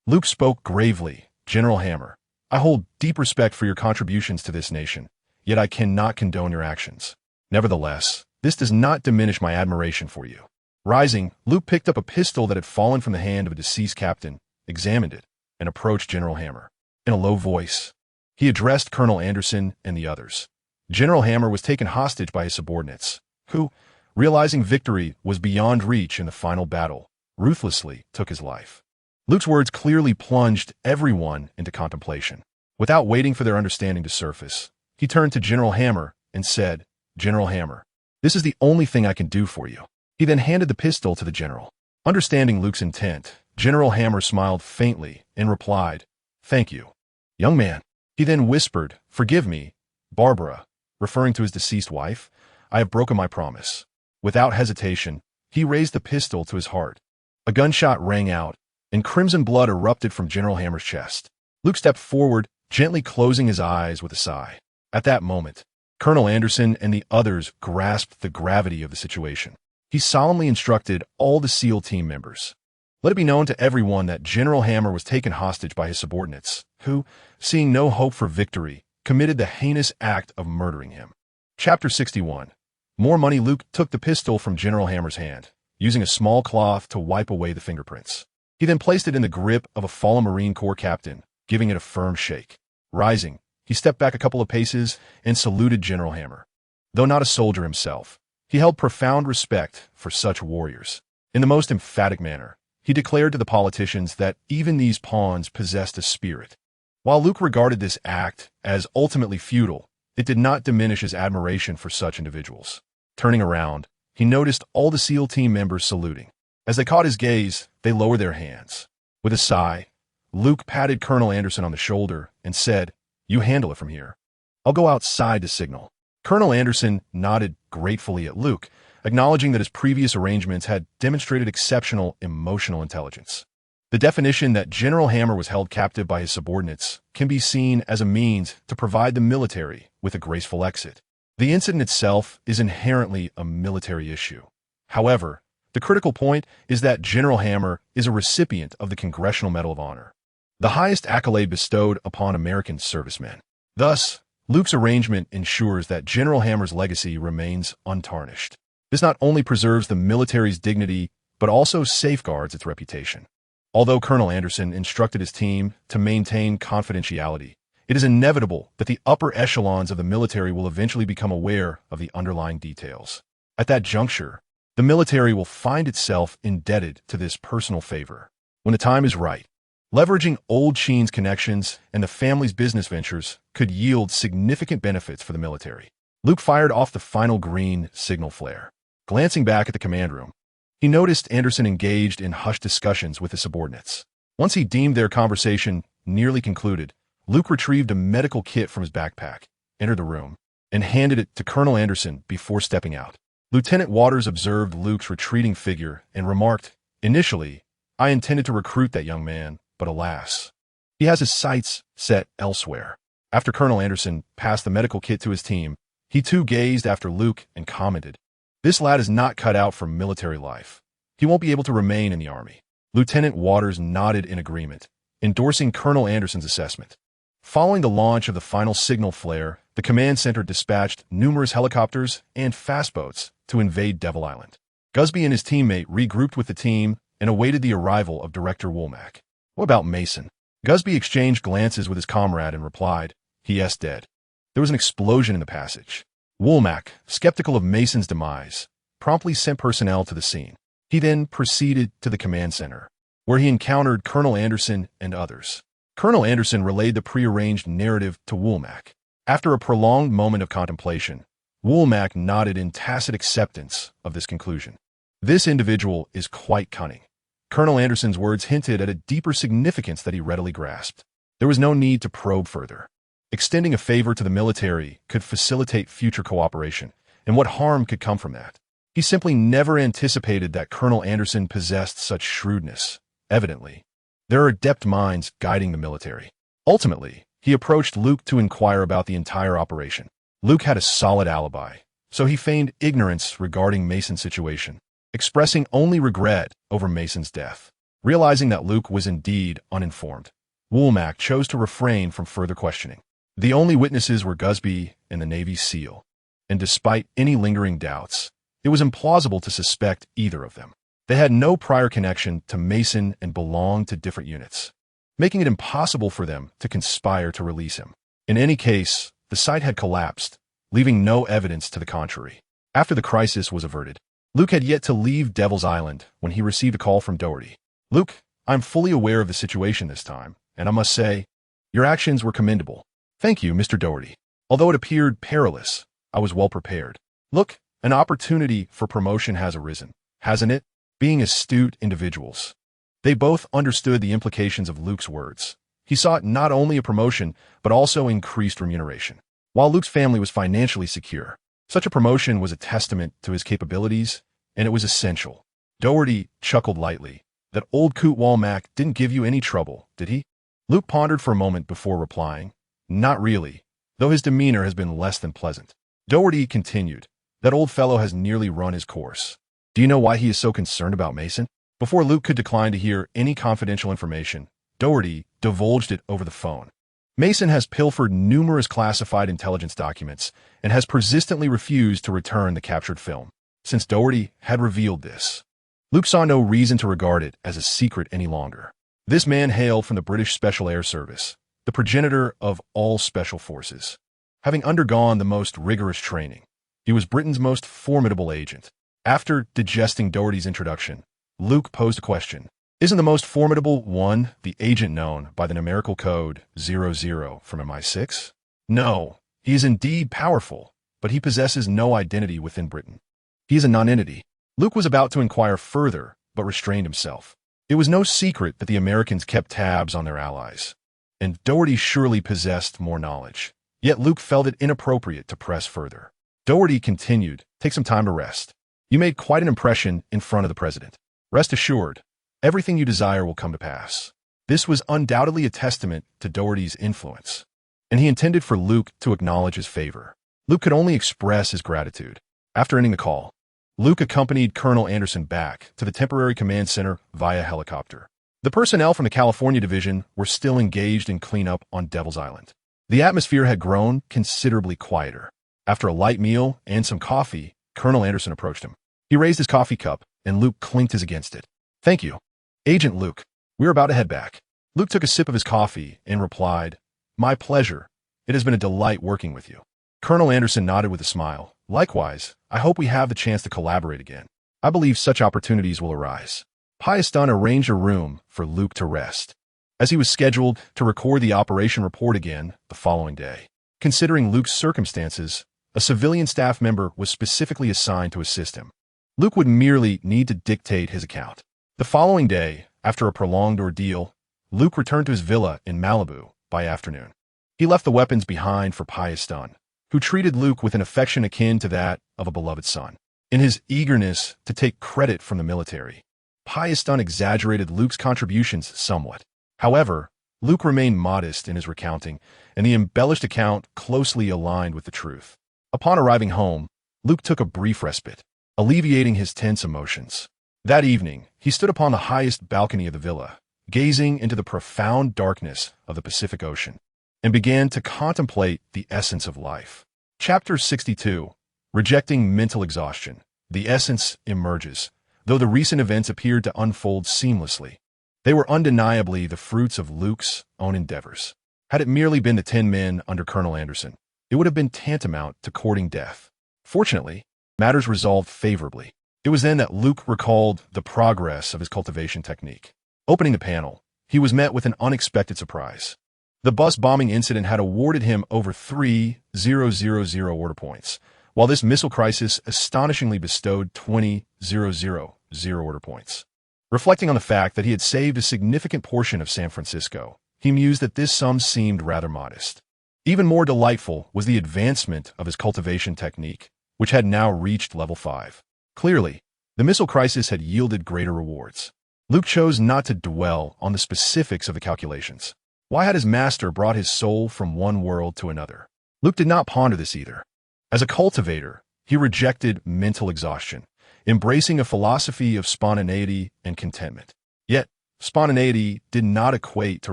Luke spoke gravely. "General Hammer, I hold deep respect for your contributions to this nation, yet I cannot condone your actions. Nevertheless, this does not diminish my admiration for you." Rising, Luke picked up a pistol that had fallen from the hand of a deceased captain, examined it, and approached General Hammer. In a low voice, he addressed Colonel Anderson and the others. General Hammer was taken hostage by his subordinates, who, realizing victory was beyond reach in the final battle, ruthlessly took his life. Luke's words clearly plunged everyone into contemplation. Without waiting for their understanding to surface, he turned to General Hammer and said, "General Hammer, this is the only thing I can do for you." He then handed the pistol to the general. Understanding Luke's intent, General Hammer smiled faintly and replied, "Thank you, young man." He then whispered, "Forgive me, Barbara," referring to his deceased wife. "I have broken my promise." Without hesitation, he raised the pistol to his heart. A gunshot rang out, and crimson blood erupted from General Hammer's chest. Luke stepped forward, gently closing his eyes with a sigh. At that moment, Colonel Anderson and the others grasped the gravity of the situation. He solemnly instructed all the SEAL team members, "Let it be known to everyone that General Hammer was taken hostage by his subordinates, who, seeing no hope for victory, committed the heinous act of murdering him." Chapter 61. More money. Luke took the pistol from General Hammer's hand, using a small cloth to wipe away the fingerprints. He then placed it in the grip of a fallen Marine Corps captain, giving it a firm shake. Rising, he stepped back a couple of paces and saluted General Hammer. Though not a soldier himself, he held profound respect for such warriors. In the most emphatic manner, he declared to the politicians that even these pawns possessed a spirit. While Luke regarded this act as ultimately futile, it did not diminish his admiration for such individuals. Turning around, he noticed all the SEAL team members saluting. As they caught his gaze, they lowered their hands. With a sigh, Luke patted Colonel Anderson on the shoulder and said, "You handle it from here. I'll go outside to signal." Colonel Anderson nodded gratefully at Luke, acknowledging that his previous arrangements had demonstrated exceptional emotional intelligence. The definition that General Hammer was held captive by his subordinates can be seen as a means to provide the military with a graceful exit. The incident itself is inherently a military issue. However, the critical point is that General Hammer is a recipient of the Congressional Medal of Honor, the highest accolade bestowed upon American servicemen. Thus, Luke's arrangement ensures that General Hammer's legacy remains untarnished. This not only preserves the military's dignity, but also safeguards its reputation. Although Colonel Anderson instructed his team to maintain confidentiality, it is inevitable that the upper echelons of the military will eventually become aware of the underlying details. At that juncture, the military will find itself indebted to this personal favor. When the time is right, leveraging Old Sheen's connections and the family's business ventures could yield significant benefits for the military. Luke fired off the final green signal flare. Glancing back at the command room, he noticed Anderson engaged in hushed discussions with his subordinates. Once he deemed their conversation nearly concluded, Luke retrieved a medical kit from his backpack, entered the room, and handed it to Colonel Anderson before stepping out. Lieutenant Waters observed Luke's retreating figure and remarked, "Initially, I intended to recruit that young man, but alas, he has his sights set elsewhere." After Colonel Anderson passed the medical kit to his team, he too gazed after Luke and commented, "This lad is not cut out for military life. He won't be able to remain in the Army." Lieutenant Waters nodded in agreement, endorsing Colonel Anderson's assessment. Following the launch of the final signal flare, the command center dispatched numerous helicopters and fast boats to invade Devil Island. Gusby and his teammate regrouped with the team and awaited the arrival of Director Womack. What about Mason? Gusby exchanged glances with his comrade and replied, he is dead. There was an explosion in the passage. Woolmack, skeptical of Mason's demise, promptly sent personnel to the scene. He then proceeded to the command center, where he encountered Colonel Anderson and others. Colonel Anderson relayed the prearranged narrative to Woolmack. After a prolonged moment of contemplation, Woolmack nodded in tacit acceptance of this conclusion. This individual is quite cunning. Colonel Anderson's words hinted at a deeper significance that he readily grasped. There was no need to probe further. Extending a favor to the military could facilitate future cooperation, and what harm could come from that? He simply never anticipated that Colonel Anderson possessed such shrewdness. Evidently, there are adept minds guiding the military. Ultimately, he approached Luke to inquire about the entire operation. Luke had a solid alibi, so he feigned ignorance regarding Mason's situation, expressing only regret over Mason's death. Realizing that Luke was indeed uninformed, Woolmack chose to refrain from further questioning. The only witnesses were Gusby and the Navy SEAL, and despite any lingering doubts, it was implausible to suspect either of them. They had no prior connection to Mason and belonged to different units, making it impossible for them to conspire to release him. In any case, the site had collapsed, leaving no evidence to the contrary. After the crisis was averted, Luke had yet to leave Devil's Island when he received a call from Doherty. Luke, I'm fully aware of the situation this time, and I must say, your actions were commendable. Thank you, Mr. Doherty. Although it appeared perilous, I was well prepared. Look, an opportunity for promotion has arisen, hasn't it? Being astute individuals. They both understood the implications of Luke's words. He sought not only a promotion, but also increased remuneration. While Luke's family was financially secure, such a promotion was a testament to his capabilities, and it was essential. Doherty chuckled lightly. That old coot Woolmack didn't give you any trouble, did he? Luke pondered for a moment before replying. Not really, though his demeanor has been less than pleasant. Doherty continued. That old fellow has nearly run his course. Do you know why he is so concerned about Mason? Before Luke could decline to hear any confidential information, Doherty divulged it over the phone. Mason has pilfered numerous classified intelligence documents and has persistently refused to return the captured film. Since Doherty had revealed this, Luke saw no reason to regard it as a secret any longer. This man hailed from the British Special Air Service, the progenitor of all special forces. Having undergone the most rigorous training, he was Britain's most formidable agent. After digesting Doherty's introduction, Luke posed a question. Isn't the most formidable one the agent known by the numerical code 00 from MI6? No, he is indeed powerful, but he possesses no identity within Britain. He is a nonentity. Luke was about to inquire further, but restrained himself. It was no secret that the Americans kept tabs on their allies, and Doherty surely possessed more knowledge. Yet Luke felt it inappropriate to press further. Doherty continued, take some time to rest. You made quite an impression in front of the president. Rest assured, everything you desire will come to pass. This was undoubtedly a testament to Doherty's influence, and he intended for Luke to acknowledge his favor. Luke could only express his gratitude. After ending the call, Luke accompanied Colonel Anderson back to the temporary command center via helicopter. The personnel from the California division were still engaged in cleanup on Devil's Island. The atmosphere had grown considerably quieter. After a light meal and some coffee, Colonel Anderson approached him. He raised his coffee cup, and Luke clinked his against it. Thank you. Agent Luke, we're about to head back. Luke took a sip of his coffee and replied, My pleasure. It has been a delight working with you. Colonel Anderson nodded with a smile. Likewise, I hope we have the chance to collaborate again. I believe such opportunities will arise. Pius Dunn arranged a room for Luke to rest, as he was scheduled to record the operation report again the following day. Considering Luke's circumstances, a civilian staff member was specifically assigned to assist him. Luke would merely need to dictate his account. The following day, after a prolonged ordeal, Luke returned to his villa in Malibu by afternoon. He left the weapons behind for Pius Dunn, who treated Luke with an affection akin to that of a beloved son. In his eagerness to take credit from the military, Pius Dunn exaggerated Luke's contributions somewhat. However, Luke remained modest in his recounting, and the embellished account closely aligned with the truth. Upon arriving home, Luke took a brief respite, alleviating his tense emotions. That evening, he stood upon the highest balcony of the villa, gazing into the profound darkness of the Pacific Ocean, and began to contemplate the essence of life. Chapter 62. Rejecting mental exhaustion. The essence emerges, though the recent events appeared to unfold seamlessly. They were undeniably the fruits of Luke's own endeavors. Had it merely been the 10 men under Colonel Anderson, it would have been tantamount to courting death. Fortunately, matters resolved favorably. It was then that Luke recalled the progress of his cultivation technique. Opening the panel, he was met with an unexpected surprise. The bus bombing incident had awarded him over 3,000 order points, while this missile crisis astonishingly bestowed 20,000 order points. Reflecting on the fact that he had saved a significant portion of San Francisco, he mused that this sum seemed rather modest. Even more delightful was the advancement of his cultivation technique, which had now reached level 5. Clearly, the missile crisis had yielded greater rewards. Luke chose not to dwell on the specifics of the calculations. Why had his master brought his soul from one world to another? Luke did not ponder this either. As a cultivator, he rejected mental exhaustion, embracing a philosophy of spontaneity and contentment. Yet, spontaneity did not equate to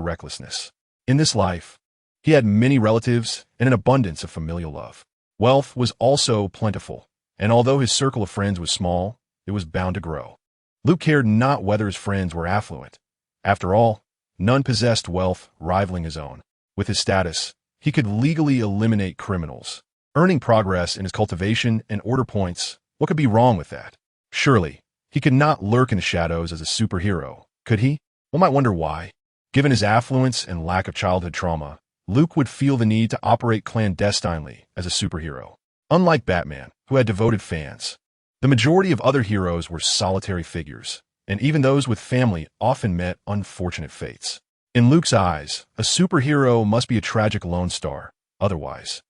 recklessness. In this life, he had many relatives and an abundance of familial love. Wealth was also plentiful, and although his circle of friends was small, it was bound to grow. Luke cared not whether his friends were affluent. After all, none possessed wealth rivaling his own. With his status, he could legally eliminate criminals. Earning progress in his cultivation and order points, what could be wrong with that? Surely, he could not lurk in the shadows as a superhero, could he? One might wonder why. Given his affluence and lack of childhood trauma, Luke would feel the need to operate clandestinely as a superhero. Unlike Batman, who had devoted fans, the majority of other heroes were solitary figures, and even those with family often met unfortunate fates. In Luke's eyes, a superhero must be a tragic lone star, otherwise.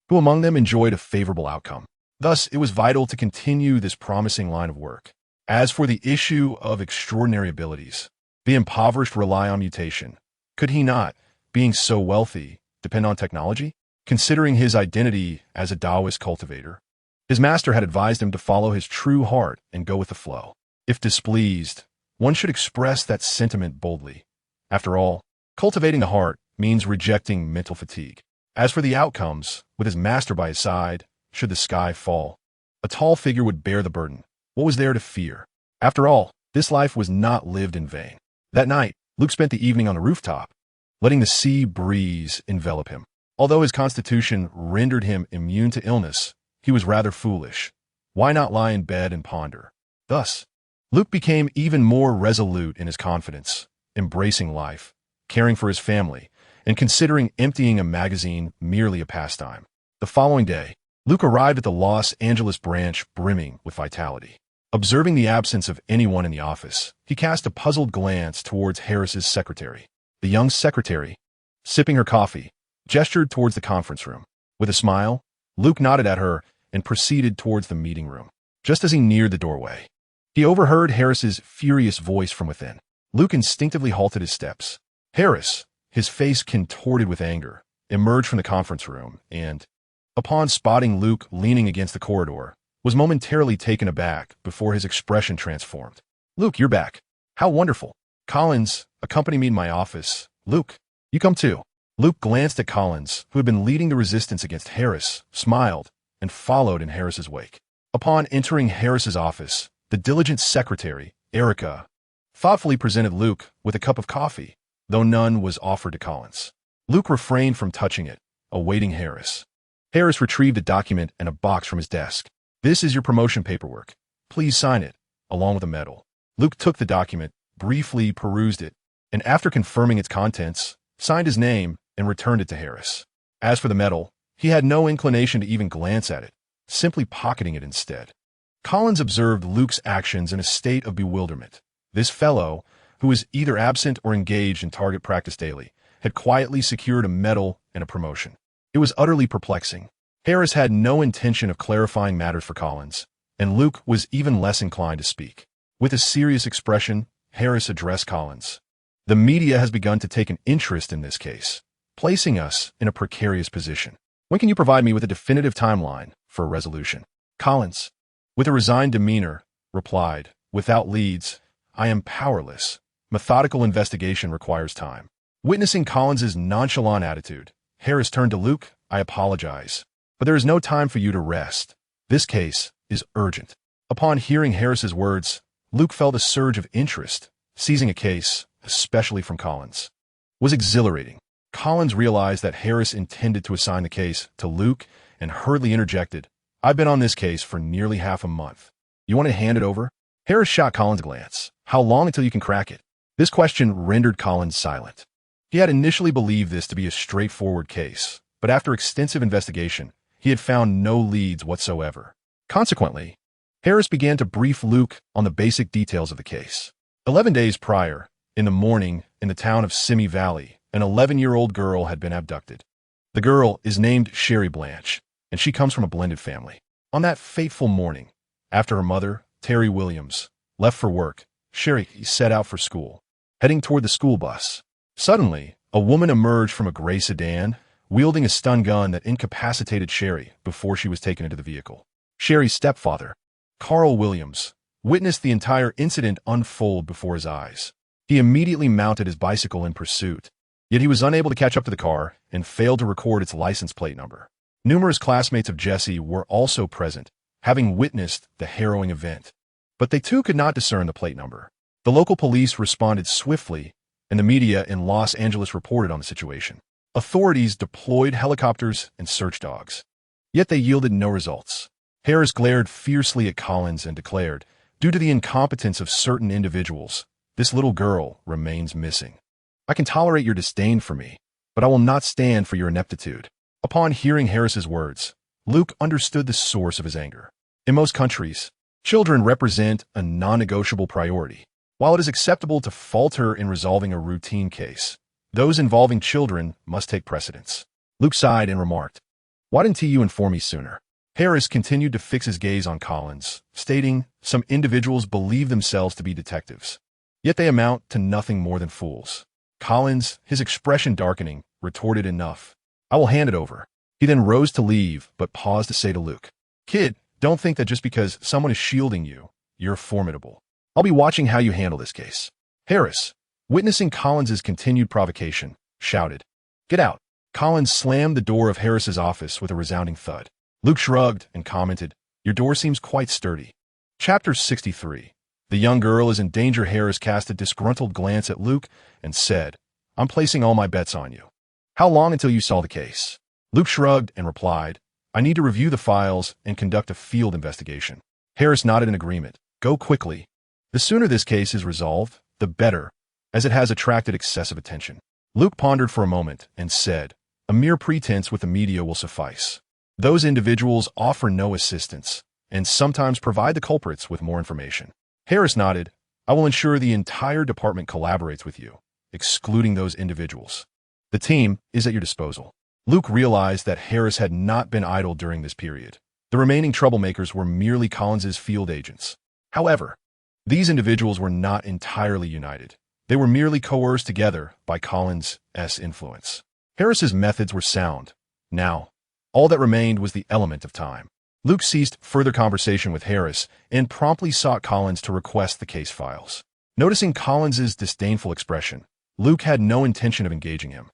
Who among them enjoyed a favorable outcome? Thus, it was vital to continue this promising line of work. As for the issue of extraordinary abilities, the impoverished rely on mutation. Could he not, being so wealthy, depend on technology? Considering his identity as a Taoist cultivator, his master had advised him to follow his true heart and go with the flow. If displeased, one should express that sentiment boldly. After all, cultivating the heart means rejecting mental fatigue. As for the outcomes, with his master by his side, should the sky fall, a tall figure would bear the burden. What was there to fear? After all, this life was not lived in vain. That night, Luke spent the evening on the rooftop, letting the sea breeze envelop him. Although his constitution rendered him immune to illness, he was rather foolish. Why not lie in bed and ponder? Thus, Luke became even more resolute in his confidence, embracing life, caring for his family, and considering emptying a magazine merely a pastime. The following day, Luke arrived at the Los Angeles branch brimming with vitality. Observing the absence of anyone in the office, he cast a puzzled glance towards Harris's secretary. The young secretary, sipping her coffee, gestured towards the conference room. With a smile, Luke nodded at her and proceeded towards the meeting room. Just as he neared the doorway, he overheard Harris's furious voice from within. Luke instinctively halted his steps. Harris, his face contorted with anger, emerged from the conference room and, upon spotting Luke leaning against the corridor, was momentarily taken aback before his expression transformed. "Luke, you're back. How wonderful. Collins, accompany me to my office. Luke, you come too." Luke glanced at Collins, who had been leading the resistance against Harris, smiled, and followed in Harris's wake. Upon entering Harris's office, the diligent secretary, Erica, thoughtfully presented Luke with a cup of coffee, though none was offered to Collins. Luke refrained from touching it, awaiting Harris. Harris retrieved a document and a box from his desk. "This is your promotion paperwork. Please sign it, along with a medal." Luke took the document, briefly perused it, and after confirming its contents, signed his name and returned it to Harris. As for the medal, he had no inclination to even glance at it, simply pocketing it instead. Collins observed Luke's actions in a state of bewilderment. This fellow, who was either absent or engaged in target practice daily, had quietly secured a medal and a promotion. It was utterly perplexing. Harris had no intention of clarifying matters for Collins, and Luke was even less inclined to speak. With a serious expression, Harris addressed Collins. "The media has begun to take an interest in this case, placing us in a precarious position. When can you provide me with a definitive timeline for a resolution?" Collins, with a resigned demeanor, replied, "Without leads, I am powerless. Methodical investigation requires time." Witnessing Collins's nonchalant attitude, Harris turned to Luke. "I apologize, but there is no time for you to rest. This case is urgent." Upon hearing Harris's words, Luke felt a surge of interest. Seizing a case, especially from Collins, was exhilarating. Collins realized that Harris intended to assign the case to Luke and hurriedly interjected, "I've been on this case for nearly half a month. You want to hand it over?" Harris shot Collins a glance. "How long until you can crack it?" This question rendered Collins silent. He had initially believed this to be a straightforward case, but after extensive investigation, he had found no leads whatsoever. Consequently, Harris began to brief Luke on the basic details of the case. 11 days prior, in the morning, in the town of Simi Valley, an 11-year-old girl had been abducted. The girl is named Sherry Blanche, and she comes from a blended family. On that fateful morning, after her mother, Terry Williams, left for work, Sherry set out for school, heading toward the school bus. Suddenly, a woman emerged from a gray sedan, wielding a stun gun that incapacitated Sherry before she was taken into the vehicle. Sherry's stepfather, Carl Williams, witnessed the entire incident unfold before his eyes. He immediately mounted his bicycle in pursuit, yet he was unable to catch up to the car and failed to record its license plate number. Numerous classmates of Jesse were also present, having witnessed the harrowing event, but they too could not discern the plate number. The local police responded swiftly, and the media in Los Angeles reported on the situation. Authorities deployed helicopters and search dogs, yet they yielded no results. Harris glared fiercely at Collins and declared, "Due to the incompetence of certain individuals, this little girl remains missing. I can tolerate your disdain for me, but I will not stand for your ineptitude." Upon hearing Harris's words, Luke understood the source of his anger. In most countries, children represent a non-negotiable priority. While it is acceptable to falter in resolving a routine case, those involving children must take precedence. Luke sighed and remarked, "Why didn't you inform me sooner?" Harris continued to fix his gaze on Collins, stating, "Some individuals believe themselves to be detectives, yet they amount to nothing more than fools." Collins, his expression darkening, retorted, "Enough. I will hand it over." He then rose to leave, but paused to say to Luke, "Kid, don't think that just because someone is shielding you, you're formidable. I'll be watching how you handle this case." Harris, witnessing Collins's continued provocation, shouted, "Get out." Collins slammed the door of Harris's office with a resounding thud. Luke shrugged and commented, "Your door seems quite sturdy." Chapter 63. The young girl is in danger. Harris cast a disgruntled glance at Luke and said, "I'm placing all my bets on you. How long until you solve the case?" Luke shrugged and replied, "I need to review the files and conduct a field investigation." Harris nodded in agreement. "Go quickly. The sooner this case is resolved, the better, as it has attracted excessive attention." Luke pondered for a moment and said, "A mere pretense with the media will suffice. Those individuals offer no assistance and sometimes provide the culprits with more information." Harris nodded. "I will ensure the entire department collaborates with you, excluding those individuals. The team is at your disposal." Luke realized that Harris had not been idle during this period. The remaining troublemakers were merely Collins's field agents. However, these individuals were not entirely united. They were merely coerced together by Collins's influence. Harris's methods were sound. Now, all that remained was the element of time. Luke ceased further conversation with Harris and promptly sought Collins to request the case files. Noticing Collins's disdainful expression, Luke had no intention of engaging him,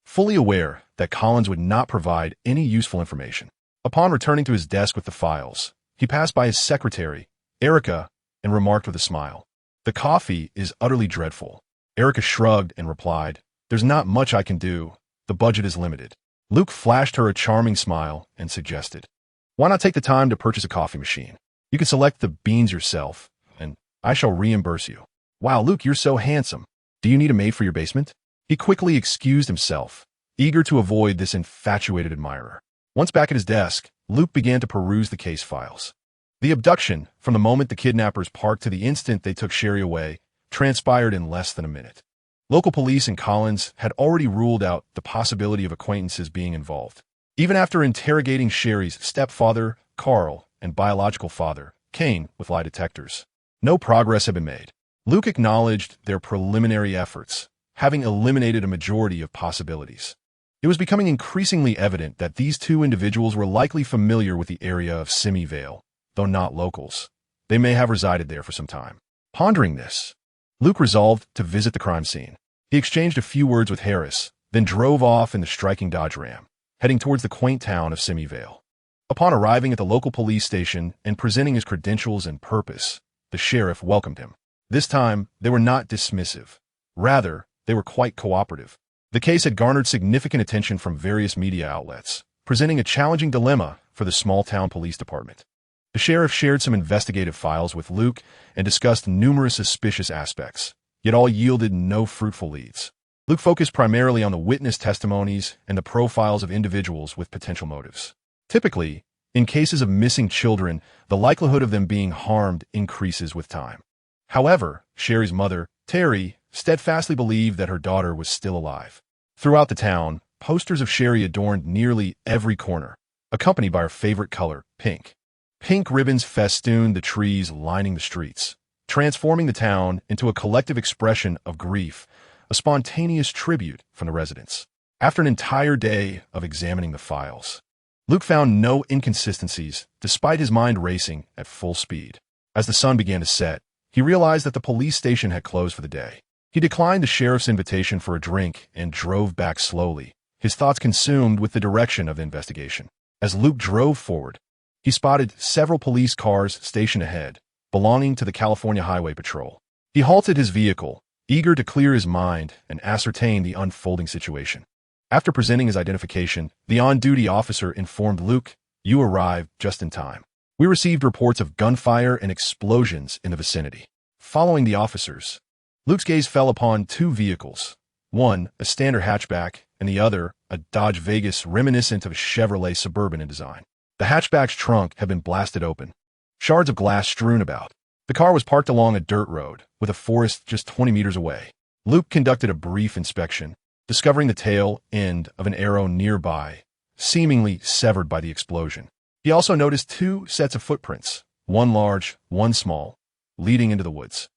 fully aware that Collins would not provide any useful information. Upon returning to his desk with the files, he passed by his secretary, Erica, and remarked with a smile, "The coffee is utterly dreadful." Erica shrugged and replied, "There's not much I can do. The budget is limited." Luke flashed her a charming smile and suggested, "Why not take the time to purchase a coffee machine? You can select the beans yourself, and I shall reimburse you." "Wow, Luke, you're so handsome. Do you need a maid for your basement?" He quickly excused himself, eager to avoid this infatuated admirer. Once back at his desk, Luke began to peruse the case files. The abduction, from the moment the kidnappers parked to the instant they took Sherry away, transpired in less than a minute. Local police and Collins had already ruled out the possibility of acquaintances being involved. Even after interrogating Sherry's stepfather, Carl, and biological father, Kane, with lie detectors, no progress had been made. Luke acknowledged their preliminary efforts, having eliminated a majority of possibilities. It was becoming increasingly evident that these two individuals were likely familiar with the area of Simi Vale, though not locals. They may have resided there for some time. Pondering this, Luke resolved to visit the crime scene. He exchanged a few words with Harris, then drove off in the striking Dodge Ram, heading towards the quaint town of Simi Vale. Upon arriving at the local police station and presenting his credentials and purpose, the sheriff welcomed him. This time, they were not dismissive. Rather, they were quite cooperative. The case had garnered significant attention from various media outlets, presenting a challenging dilemma for the small-town police department. The sheriff shared some investigative files with Luke and discussed numerous suspicious aspects, yet all yielded no fruitful leads. Luke focused primarily on the witness testimonies and the profiles of individuals with potential motives. Typically, in cases of missing children, the likelihood of them being harmed increases with time. However, Sherry's mother, Terry, steadfastly believed that her daughter was still alive. Throughout the town, posters of Sherry adorned nearly every corner, accompanied by her favorite color, pink. Pink ribbons festooned the trees lining the streets, transforming the town into a collective expression of grief, a spontaneous tribute from the residents. After an entire day of examining the files, Luke found no inconsistencies, despite his mind racing at full speed. As the sun began to set, he realized that the police station had closed for the day. He declined the sheriff's invitation for a drink and drove back slowly, his thoughts consumed with the direction of the investigation. As Luke drove forward, he spotted several police cars stationed ahead, belonging to the California Highway Patrol. He halted his vehicle, eager to clear his mind and ascertain the unfolding situation. After presenting his identification, the on-duty officer informed Luke, "You arrived just in time. We received reports of gunfire and explosions in the vicinity." Following the officers, Luke's gaze fell upon two vehicles, one a standard hatchback and the other a Dodge Vegas reminiscent of a Chevrolet Suburban in design. The hatchback's trunk had been blasted open, shards of glass strewn about. The car was parked along a dirt road, with a forest just 20 meters away. Luke conducted a brief inspection, discovering the tail end of an arrow nearby, seemingly severed by the explosion. He also noticed two sets of footprints, one large, one small, leading into the woods.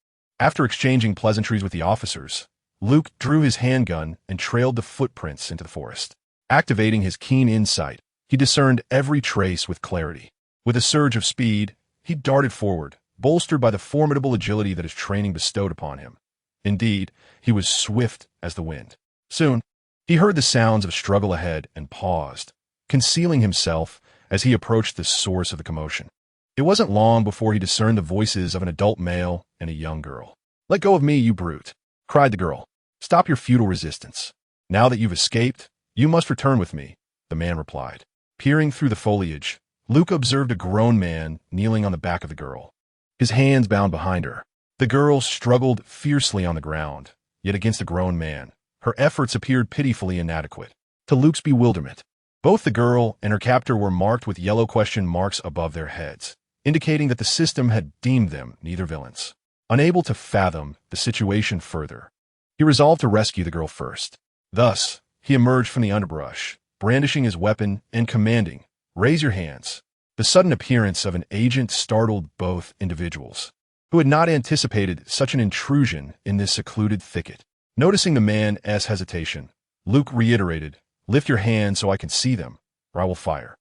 After exchanging pleasantries with the officers, Luke drew his handgun and trailed the footprints into the forest. Activating his keen insight, he discerned every trace with clarity. With a surge of speed, he darted forward, bolstered by the formidable agility that his training bestowed upon him. Indeed, he was swift as the wind. Soon, he heard the sounds of struggle ahead and paused, concealing himself as he approached the source of the commotion. It wasn't long before he discerned the voices of an adult male and a young girl. "Let go of me, you brute," cried the girl. "Stop your futile resistance. Now that you've escaped, you must return with me," the man replied. Peering through the foliage, Luke observed a grown man kneeling on the back of the girl, his hands bound behind her. The girl struggled fiercely on the ground, yet against the grown man, her efforts appeared pitifully inadequate. To Luke's bewilderment, both the girl and her captor were marked with yellow question marks above their heads, indicating that the system had deemed them neither villains. Unable to fathom the situation further, he resolved to rescue the girl first. Thus, he emerged from the underbrush, brandishing his weapon and commanding, "Raise your hands." The sudden appearance of an agent startled both individuals, who had not anticipated such an intrusion in this secluded thicket. Noticing the man's hesitation, Luke reiterated, "Lift your hands so I can see them, or I will fire."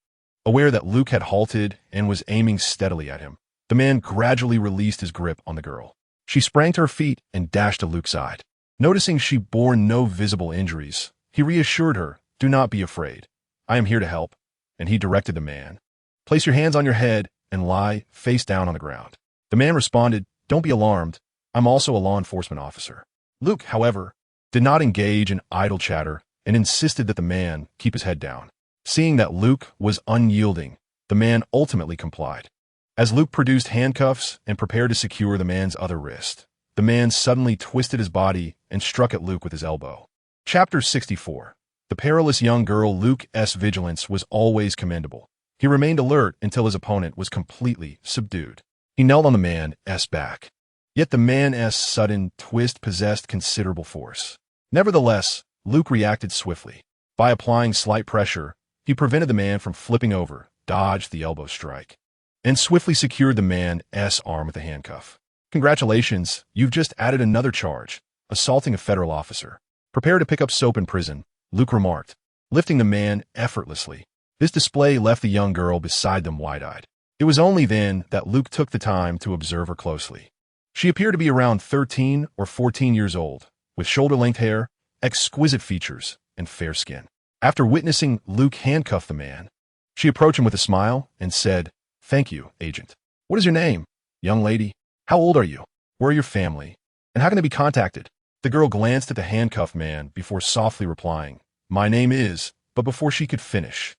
Aware that Luke had halted and was aiming steadily at him, the man gradually released his grip on the girl. She sprang to her feet and dashed to Luke's side. Noticing she bore no visible injuries, he reassured her, "Do not be afraid. I am here to help," and he directed the man, "Place your hands on your head and lie face down on the ground." The man responded, "Don't be alarmed. I'm also a law enforcement officer." Luke, however, did not engage in idle chatter and insisted that the man keep his head down. Seeing that Luke was unyielding, the man ultimately complied. As Luke produced handcuffs and prepared to secure the man's other wrist, the man suddenly twisted his body and struck at Luke with his elbow. Chapter 64. The perilous young girl. Luke's vigilance was always commendable. He remained alert until his opponent was completely subdued. He knelt on the man's back. Yet the man's sudden twist possessed considerable force. Nevertheless, Luke reacted swiftly. By applying slight pressure, he prevented the man from flipping over, dodged the elbow strike, and swiftly secured the man's arm with a handcuff. "Congratulations, you've just added another charge, assaulting a federal officer. Prepare to pick up soap in prison," Luke remarked, lifting the man effortlessly. This display left the young girl beside them wide-eyed. It was only then that Luke took the time to observe her closely. She appeared to be around 13 or 14 years old, with shoulder-length hair, exquisite features, and fair skin. After witnessing Luke handcuff the man, she approached him with a smile and said, "Thank you, Agent. What is your name, young lady? How old are you? Where are your family? And how can they be contacted?" The girl glanced at the handcuffed man before softly replying, "My name is," but before she could finish,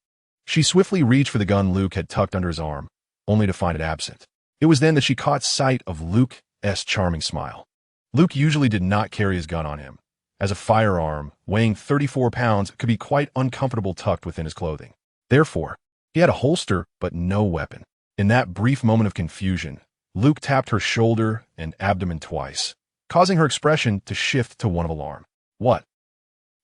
she swiftly reached for the gun Luke had tucked under his arm, only to find it absent. It was then that she caught sight of Luke's charming smile. Luke usually did not carry his gun on him, as a firearm, weighing 34 pounds, could be quite uncomfortable tucked within his clothing. Therefore, he had a holster but no weapon. In that brief moment of confusion, Luke tapped her shoulder and abdomen twice, causing her expression to shift to one of alarm. What?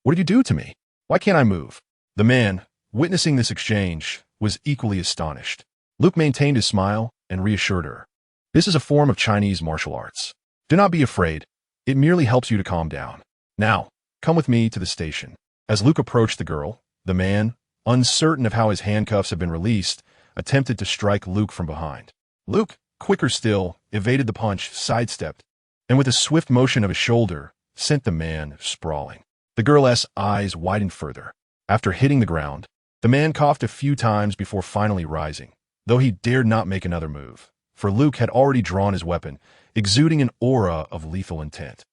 What did you do to me? Why can't I move? The man, witnessing this exchange, was equally astonished. Luke maintained his smile and reassured her. This is a form of Chinese martial arts. Do not be afraid. It merely helps you to calm down. Now, come with me to the station. As Luke approached the girl, the man, uncertain of how his handcuffs had been released, attempted to strike Luke from behind. Luke, quicker still, evaded the punch, sidestepped, and with a swift motion of his shoulder, sent the man sprawling. The girl's eyes widened further. After hitting the ground, the man coughed a few times before finally rising, though he dared not make another move, for Luke had already drawn his weapon, exuding an aura of lethal intent.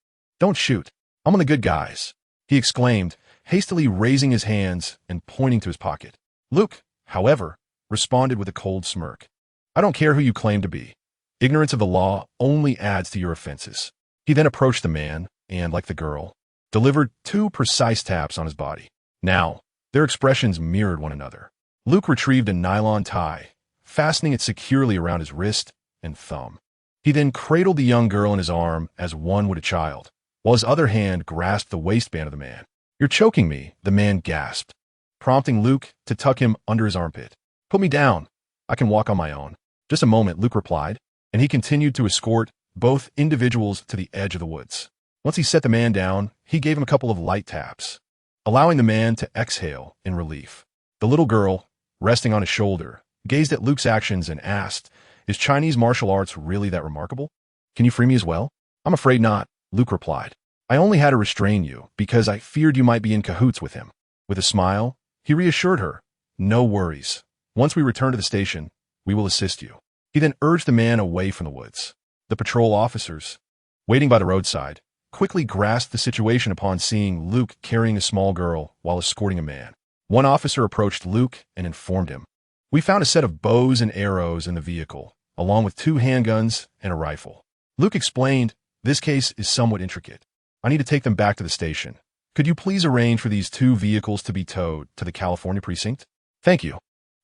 Don't shoot. I'm on the good guys, he exclaimed, hastily raising his hands and pointing to his pocket. Luke, however, responded with a cold smirk. I don't care who you claim to be. Ignorance of the law only adds to your offenses. He then approached the man and, like the girl, delivered 2 precise taps on his body. Now, their expressions mirrored one another. Luke retrieved a nylon tie, fastening it securely around his wrist and thumb. He then cradled the young girl in his arm as one would a child, while his other hand grasped the waistband of the man. You're choking me, the man gasped, prompting Luke to tuck him under his armpit. Put me down. I can walk on my own. Just a moment, Luke replied, and he continued to escort both individuals to the edge of the woods. Once he set the man down, he gave him a couple of light taps, allowing the man to exhale in relief. The little girl, resting on his shoulder, gazed at Luke's actions and asked, Is Chinese martial arts really that remarkable? Can you free me as well? I'm afraid not, Luke replied. I only had to restrain you because I feared you might be in cahoots with him. With a smile, he reassured her, No worries. Once we return to the station, we will assist you. He then urged the man away from the woods. The patrol officers, waiting by the roadside, quickly grasped the situation upon seeing Luke carrying a small girl while escorting a man. One officer approached Luke and informed him, We found a set of bows and arrows in the vehicle, along with 2 handguns and a rifle. Luke explained, This case is somewhat intricate. I need to take them back to the station. Could you please arrange for these 2 vehicles to be towed to the California precinct? Thank you.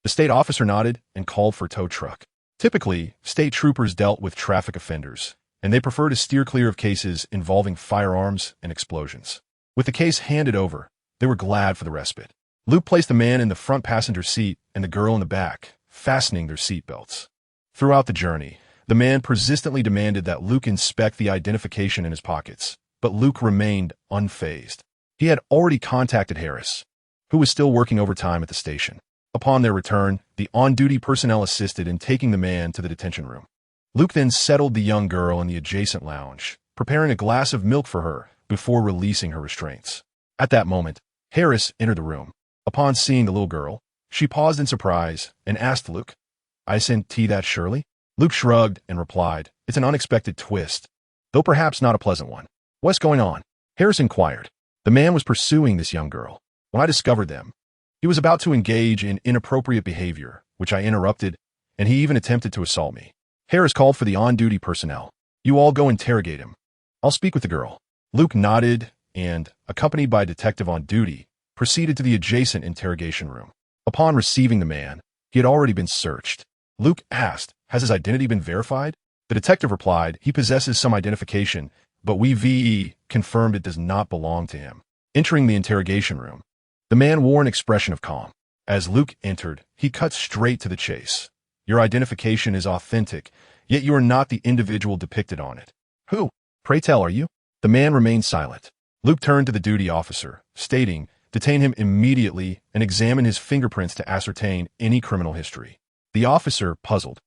The state officer nodded and called for a tow truck. Typically, state troopers dealt with traffic offenders, and they prefer to steer clear of cases involving firearms and explosions. With the case handed over, they were glad for the respite. Luke placed the man in the front passenger seat and the girl in the back, fastening their seat belts. Throughout the journey, the man persistently demanded that Luke inspect the identification in his pockets, but Luke remained unfazed. He had already contacted Harris, who was still working overtime at the station. Upon their return, the on-duty personnel assisted in taking the man to the detention room. Luke then settled the young girl in the adjacent lounge, preparing a glass of milk for her before releasing her restraints. At that moment, Harris entered the room. Upon seeing the little girl, she paused in surprise and asked Luke, I sent tea that surely? Luke shrugged and replied, It's an unexpected twist, though perhaps not a pleasant one. What's going on? Harris inquired. The man was pursuing this young girl. When I discovered them, he was about to engage in inappropriate behavior, which I interrupted, and he even attempted to assault me. Harris called for the on-duty personnel. You all go interrogate him. I'll speak with the girl. Luke nodded and, accompanied by a detective on duty, proceeded to the adjacent interrogation room. Upon receiving the man, he had already been searched. Luke asked, Has his identity been verified? The detective replied, He possesses some identification, but we confirmed it does not belong to him. Entering the interrogation room, the man wore an expression of calm. As Luke entered, he cut straight to the chase. Your identification is authentic, yet you are not the individual depicted on it. Who, pray tell, are you? The man remained silent. Luke turned to the duty officer, stating, Detain him immediately and examine his fingerprints to ascertain any criminal history. The officer, puzzled,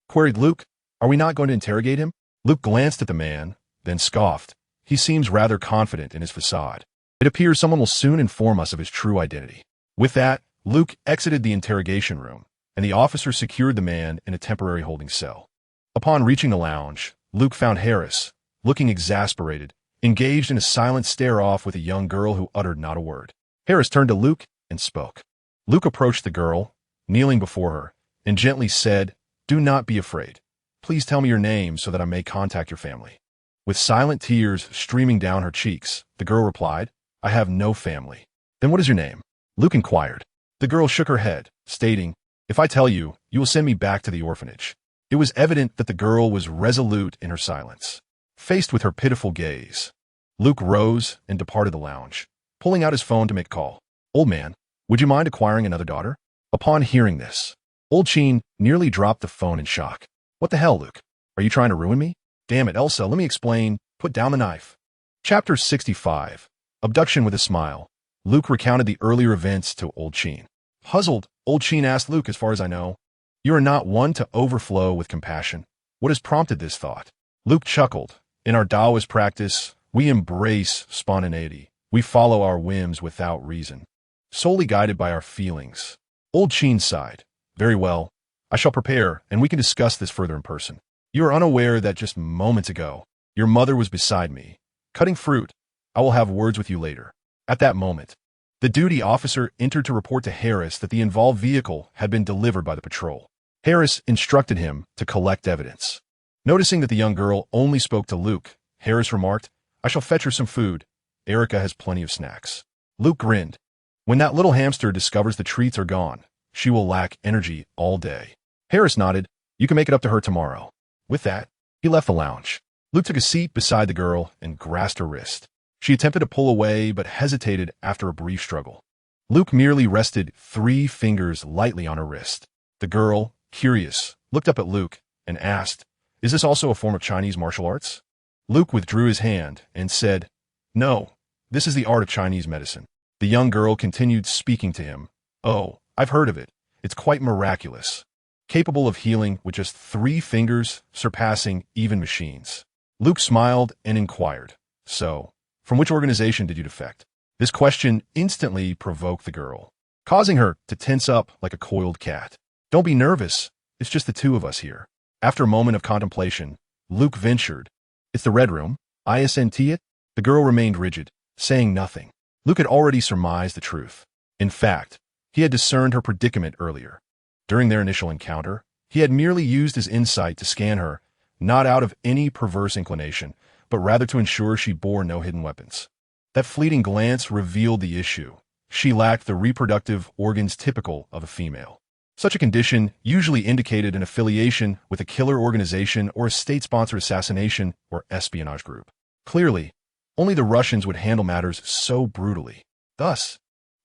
queried Luke, Are we not going to interrogate him? Luke glanced at the man, then scoffed. He seems rather confident in his facade. It appears someone will soon inform us of his true identity. With that, Luke exited the interrogation room, and the officer secured the man in a temporary holding cell. Upon reaching the lounge, Luke found Harris, looking exasperated engaged in a silent stare-off with a young girl who uttered not a word. Harris turned to Luke and spoke. Luke approached the girl, kneeling before her, and gently said, "Do not be afraid. Please tell me your name so that I may contact your family." With silent tears streaming down her cheeks, the girl replied, "I have no family." "Then what is your name?" Luke inquired. The girl shook her head, stating, "If I tell you, you will send me back to the orphanage." It was evident that the girl was resolute in her silence. Faced with her pitiful gaze, Luke rose and departed the lounge, pulling out his phone to make a call. "Old man, would you mind acquiring another daughter?" Upon hearing this, Old Sheen nearly dropped the phone in shock. "What the hell, Luke? Are you trying to ruin me?" "Damn it, Elsa, let me explain. Put down the knife." Chapter 65. Abduction with a Smile. Luke recounted the earlier events to Old Sheen. Puzzled, Old Sheen asked Luke, "As far as I know, you are not one to overflow with compassion. What has prompted this thought?" Luke chuckled. "In our Taoist practice, we embrace spontaneity. We follow our whims without reason, solely guided by our feelings." Old Sheen sighed. "Very well. I shall prepare, and we can discuss this further in person. You are unaware that just moments ago, your mother was beside me, cutting fruit. I will have words with you later." At that moment, the duty officer entered to report to Harris that the involved vehicle had been delivered by the patrol. Harris instructed him to collect evidence. Noticing that the young girl only spoke to Luke, Harris remarked, "I shall fetch her some food. Erica has plenty of snacks." Luke grinned. "When that little hamster discovers the treats are gone, she will lack energy all day." Harris nodded. "You can make it up to her tomorrow." With that, he left the lounge. Luke took a seat beside the girl and grasped her wrist. She attempted to pull away, but hesitated after a brief struggle. Luke merely rested 3 fingers lightly on her wrist. The girl, curious, looked up at Luke and asked, "Is this also a form of Chinese martial arts?" Luke withdrew his hand and said, "No, this is the art of Chinese medicine." The young girl continued speaking to him. "Oh, I've heard of it. It's quite miraculous. Capable of healing with just 3 fingers, surpassing even machines." Luke smiled and inquired, "So, from which organization did you defect?" This question instantly provoked the girl, causing her to tense up like a coiled cat. "Don't be nervous. It's just the 2 of us here." After a moment of contemplation, Luke ventured, "It's the Red Room. ISNT it?" The girl remained rigid, saying nothing. Luke had already surmised the truth. In fact, he had discerned her predicament earlier. During their initial encounter, he had merely used his insight to scan her, not out of any perverse inclination, but rather to ensure she bore no hidden weapons. That fleeting glance revealed the issue. She lacked the reproductive organs typical of a female. Such a condition usually indicated an affiliation with a killer organization or a state-sponsored assassination or espionage group. Clearly, only the Russians would handle matters so brutally. Thus,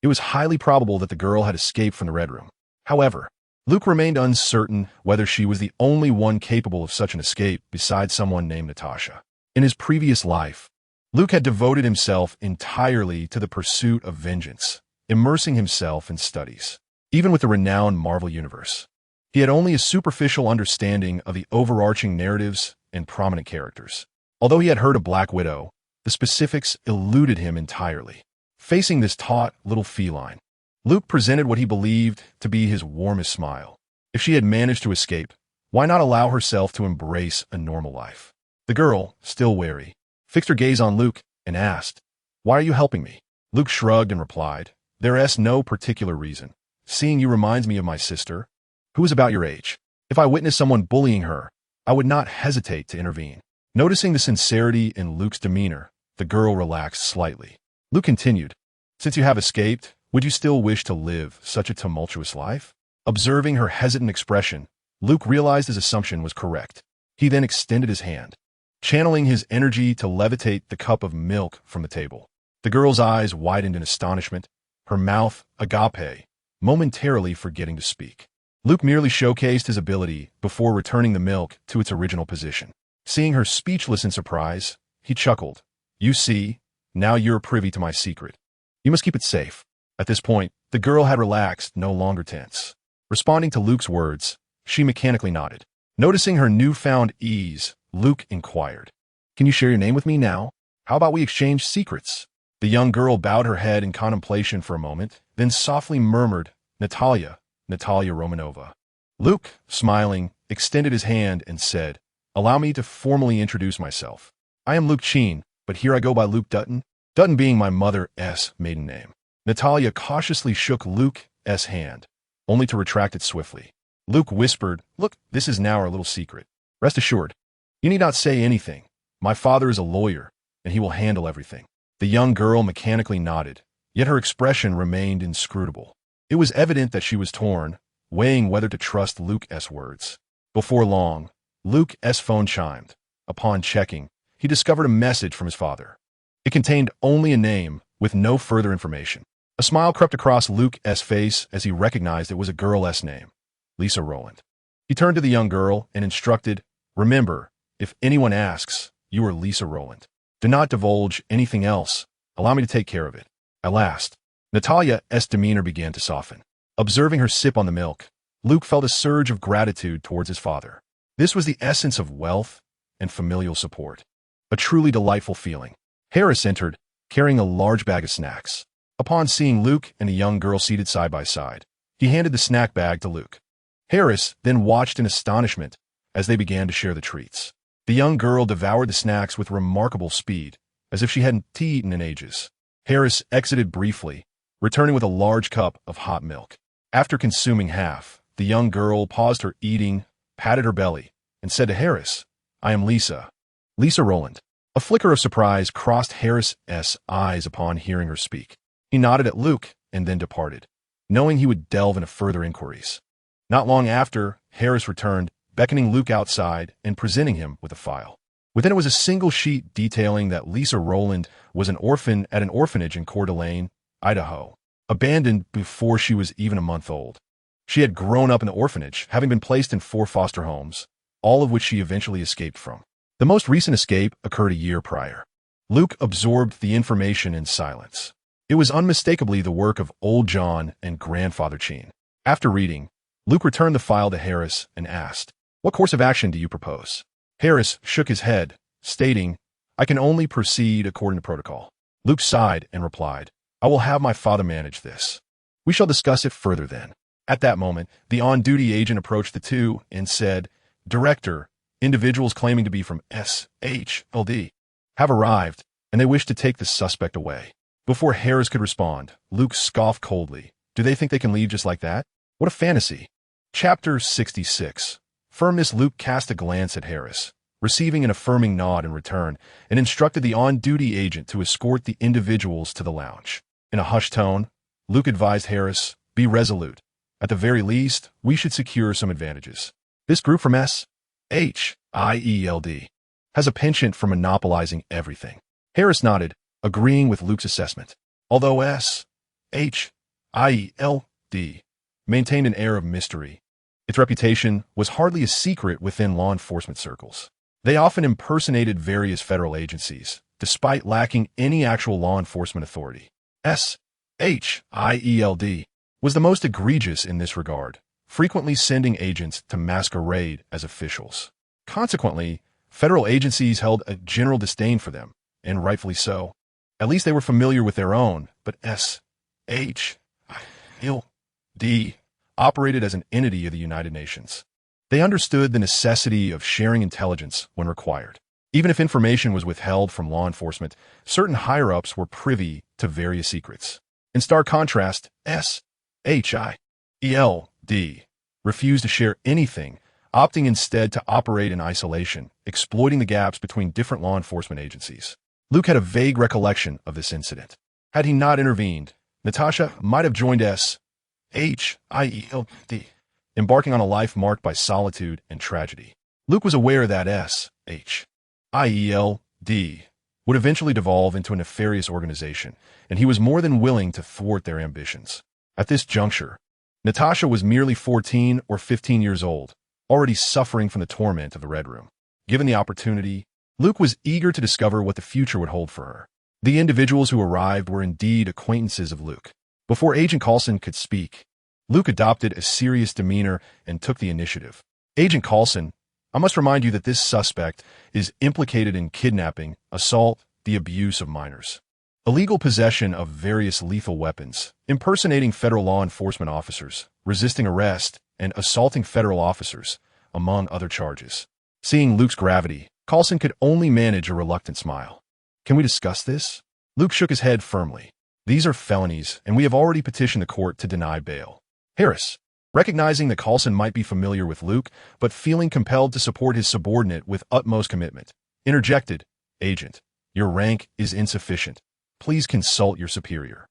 it was highly probable that the girl had escaped from the Red Room. However, Luke remained uncertain whether she was the only one capable of such an escape besides someone named Natasha. In his previous life, Luke had devoted himself entirely to the pursuit of vengeance, immersing himself in studies. Even with the renowned Marvel Universe, he had only a superficial understanding of the overarching narratives and prominent characters. Although he had heard of Black Widow, the specifics eluded him entirely. Facing this taut little feline, Luke presented what he believed to be his warmest smile. If she had managed to escape, why not allow herself to embrace a normal life? The girl, still wary, fixed her gaze on Luke and asked, "Why are you helping me?" Luke shrugged and replied, "There is no particular reason. Seeing you reminds me of my sister, who is about your age. If I witnessed someone bullying her, I would not hesitate to intervene." Noticing the sincerity in Luke's demeanor, the girl relaxed slightly. Luke continued, "Since you have escaped, would you still wish to live such a tumultuous life?" Observing her hesitant expression, Luke realized his assumption was correct. He then extended his hand, channeling his energy to levitate the cup of milk from the table. The girl's eyes widened in astonishment, her mouth agape, momentarily forgetting to speak. Luke merely showcased his ability before returning the milk to its original position. Seeing her speechless in surprise, he chuckled. "You see, now you're privy to my secret. You must keep it safe." At this point, the girl had relaxed, no longer tense. Responding to Luke's words, she mechanically nodded. Noticing her newfound ease, Luke inquired, "Can you share your name with me now? How about we exchange secrets?" The young girl bowed her head in contemplation for a moment, then softly murmured, Natalia Romanova." Luke, smiling, extended his hand and said, "Allow me to formally introduce myself. I am Luke Sheen, but here I go by Luke Dutton. Dutton being my mother's maiden name. Natalia cautiously shook Luke's hand, only to retract it swiftly. Luke whispered, "Look, this is now our little secret. Rest assured, you need not say anything. My father is a lawyer, and he will handle everything." The young girl mechanically nodded, yet her expression remained inscrutable. It was evident that she was torn, weighing whether to trust Luke's words. Before long, Luke's phone chimed. Upon checking, he discovered a message from his father. It contained only a name, with no further information. A smile crept across Luke's face as he recognized it was a girl's name, Lisa Rowland. He turned to the young girl and instructed, "Remember, if anyone asks, you are Lisa Rowland. Do not divulge anything else. Allow me to take care of it." At last, Natalia's demeanor began to soften. Observing her sip on the milk, Luke felt a surge of gratitude towards his father. This was the essence of wealth and familial support. A truly delightful feeling. Harris entered, carrying a large bag of snacks. Upon seeing Luke and a young girl seated side by side, he handed the snack bag to Luke. Harris then watched in astonishment as they began to share the treats. The young girl devoured the snacks with remarkable speed, as if she hadn't eaten in ages. Harris exited briefly, returning with a large cup of hot milk. After consuming half, the young girl paused her eating, patted her belly, and said to Harris, "I am Lisa. Lisa Rowland." A flicker of surprise crossed Harris's eyes upon hearing her speak. He nodded at Luke and then departed, knowing he would delve into further inquiries. Not long after, Harris returned, beckoning Luke outside and presenting him with a file. Within it was a single sheet detailing that Lisa Rowland was an orphan at an orphanage in Coeur d'Alene, Idaho, abandoned before she was even a month old. She had grown up in the orphanage, having been placed in 4 foster homes, all of which she eventually escaped from. The most recent escape occurred a year prior. Luke absorbed the information in silence. It was unmistakably the work of old John and grandfather Cheen. After reading, Luke returned the file to Harris and asked, "What course of action do you propose?" Harris shook his head, stating, "I can only proceed according to protocol." Luke sighed and replied, "I will have my father manage this. We shall discuss it further then." At that moment, the on-duty agent approached the two and said, "Director, individuals claiming to be from SHLD have arrived, and they wish to take the suspect away." Before Harris could respond, Luke scoffed coldly. "Do they think they can leave just like that? What a fantasy." Chapter 66. Firmness. Luke cast a glance at Harris, receiving an affirming nod in return, and instructed the on-duty agent to escort the individuals to the lounge. In a hushed tone, Luke advised Harris, "Be resolute. At the very least, we should secure some advantages. This group from SHIELD has a penchant for monopolizing everything." Harris nodded, agreeing with Luke's assessment. Although SHIELD maintained an air of mystery, its reputation was hardly a secret within law enforcement circles. They often impersonated various federal agencies, despite lacking any actual law enforcement authority. SHIELD was the most egregious in this regard, frequently sending agents to masquerade as officials. Consequently, federal agencies held a general disdain for them, and rightfully so. At least they were familiar with their own, but SHIELD operated as an entity of the United Nations. They understood the necessity of sharing intelligence when required. Even if information was withheld from law enforcement, certain higher-ups were privy to various secrets. In stark contrast, SHIELD refused to share anything, opting instead to operate in isolation, exploiting the gaps between different law enforcement agencies. Luke had a vague recollection of this incident. Had he not intervened, Natasha might have joined SHIELD, embarking on a life marked by solitude and tragedy. Luke was aware that SHIELD would eventually devolve into a nefarious organization, and he was more than willing to thwart their ambitions. At this juncture, Natasha was merely 14 or 15 years old, already suffering from the torment of the Red Room. Given the opportunity, Luke was eager to discover what the future would hold for her. The individuals who arrived were indeed acquaintances of Luke. Before Agent Coulson could speak, Luke adopted a serious demeanor and took the initiative. "Agent Coulson, I must remind you that this suspect is implicated in kidnapping, assault, the abuse of minors, illegal possession of various lethal weapons, impersonating federal law enforcement officers, resisting arrest, and assaulting federal officers, among other charges." Seeing Luke's gravity, Coulson could only manage a reluctant smile. Can we discuss this? Luke shook his head firmly. These are felonies, and we have already petitioned the court to deny bail. Harris, recognizing that Coulson might be familiar with Luke, but feeling compelled to support his subordinate with utmost commitment, interjected, Agent, your rank is insufficient. Please consult your superior.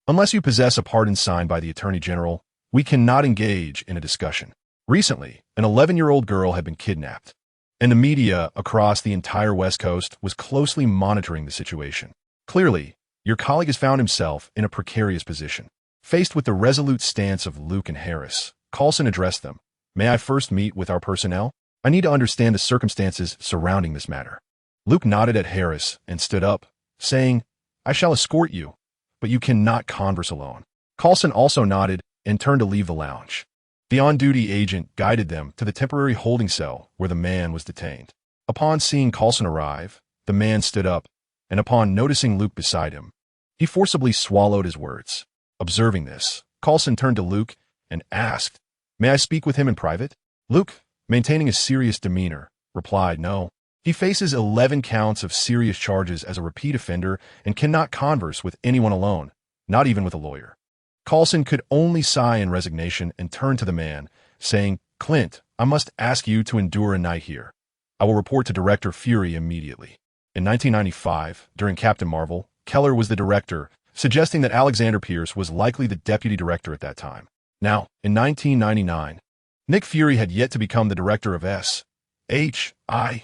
Unless you possess a pardon signed by the Attorney General, we cannot engage in a discussion. Recently, an 11-year-old girl had been kidnapped, and the media across the entire West Coast was closely monitoring the situation. Clearly, your colleague has found himself in a precarious position. Faced with the resolute stance of Luke and Harris, Coulson addressed them. May I first meet with our personnel? I need to understand the circumstances surrounding this matter. Luke nodded at Harris and stood up, saying, I shall escort you, but you cannot converse alone. Coulson also nodded and turned to leave the lounge. The on-duty agent guided them to the temporary holding cell where the man was detained. Upon seeing Coulson arrive, the man stood up, and upon noticing Luke beside him, he forcibly swallowed his words. Observing this, Coulson turned to Luke and asked, May I speak with him in private? Luke, maintaining a serious demeanor, replied no. He faces 11 counts of serious charges as a repeat offender and cannot converse with anyone alone, not even with a lawyer. Coulson could only sigh in resignation and turn to the man, saying, Clint, I must ask you to endure a night here. I will report to Director Fury immediately. In 1995, during Captain Marvel, Keller was the director, suggesting that Alexander Pierce was likely the deputy director at that time. Now, in 1999, Nick Fury had yet to become the director of SHIELD,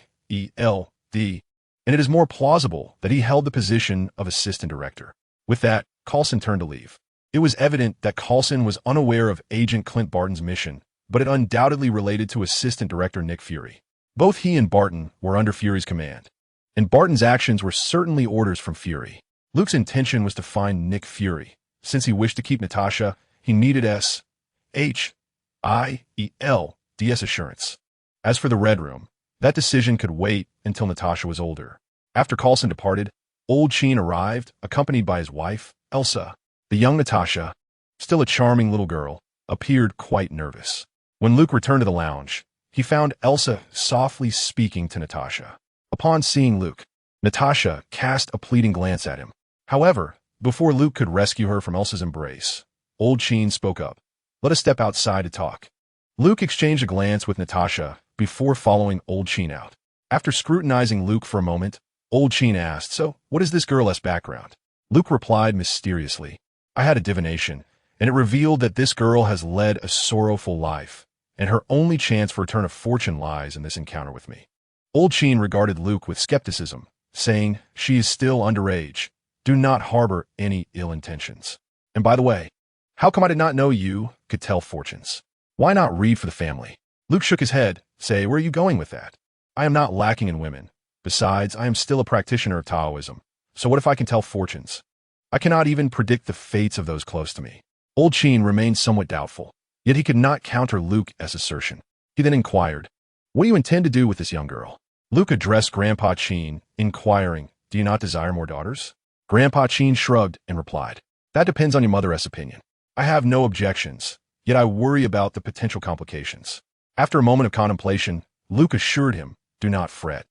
and it is more plausible that he held the position of assistant director. With that, Coulson turned to leave. It was evident that Coulson was unaware of Agent Clint Barton's mission, but it undoubtedly related to assistant director Nick Fury. Both he and Barton were under Fury's command, and Barton's actions were certainly orders from Fury. Luke's intention was to find Nick Fury. Since he wished to keep Natasha, he needed SHIELD's assurance. As for the Red Room, that decision could wait until Natasha was older. After Coulson departed, Old Sheen arrived, accompanied by his wife, Elsa. The young Natasha, still a charming little girl, appeared quite nervous. When Luke returned to the lounge, he found Elsa softly speaking to Natasha. Upon seeing Luke, Natasha cast a pleading glance at him. However, before Luke could rescue her from Elsa's embrace, Old Sheen spoke up. Let us step outside to talk. Luke exchanged a glance with Natasha before following Old Sheen out. After scrutinizing Luke for a moment, Old Sheen asked, So, what is this girl's background? Luke replied mysteriously, I had a divination, and it revealed that this girl has led a sorrowful life, and her only chance for a turn of fortune lies in this encounter with me. Old Sheen regarded Luke with skepticism, saying, She is still underage. Do not harbor any ill intentions. And by the way, how come I did not know you could tell fortunes? Why not read for the family? Luke shook his head. Say, where are you going with that? I am not lacking in women. Besides, I am still a practitioner of Taoism. So what if I can tell fortunes? I cannot even predict the fates of those close to me. Old Sheen remained somewhat doubtful, yet he could not counter Luke's assertion. He then inquired, What do you intend to do with this young girl? Luke addressed Grandpa Sheen, inquiring, Do you not desire more daughters? Grandpa Sheen shrugged and replied, That depends on your mother's opinion. I have no objections, yet I worry about the potential complications. After a moment of contemplation, Luke assured him, Do not fret.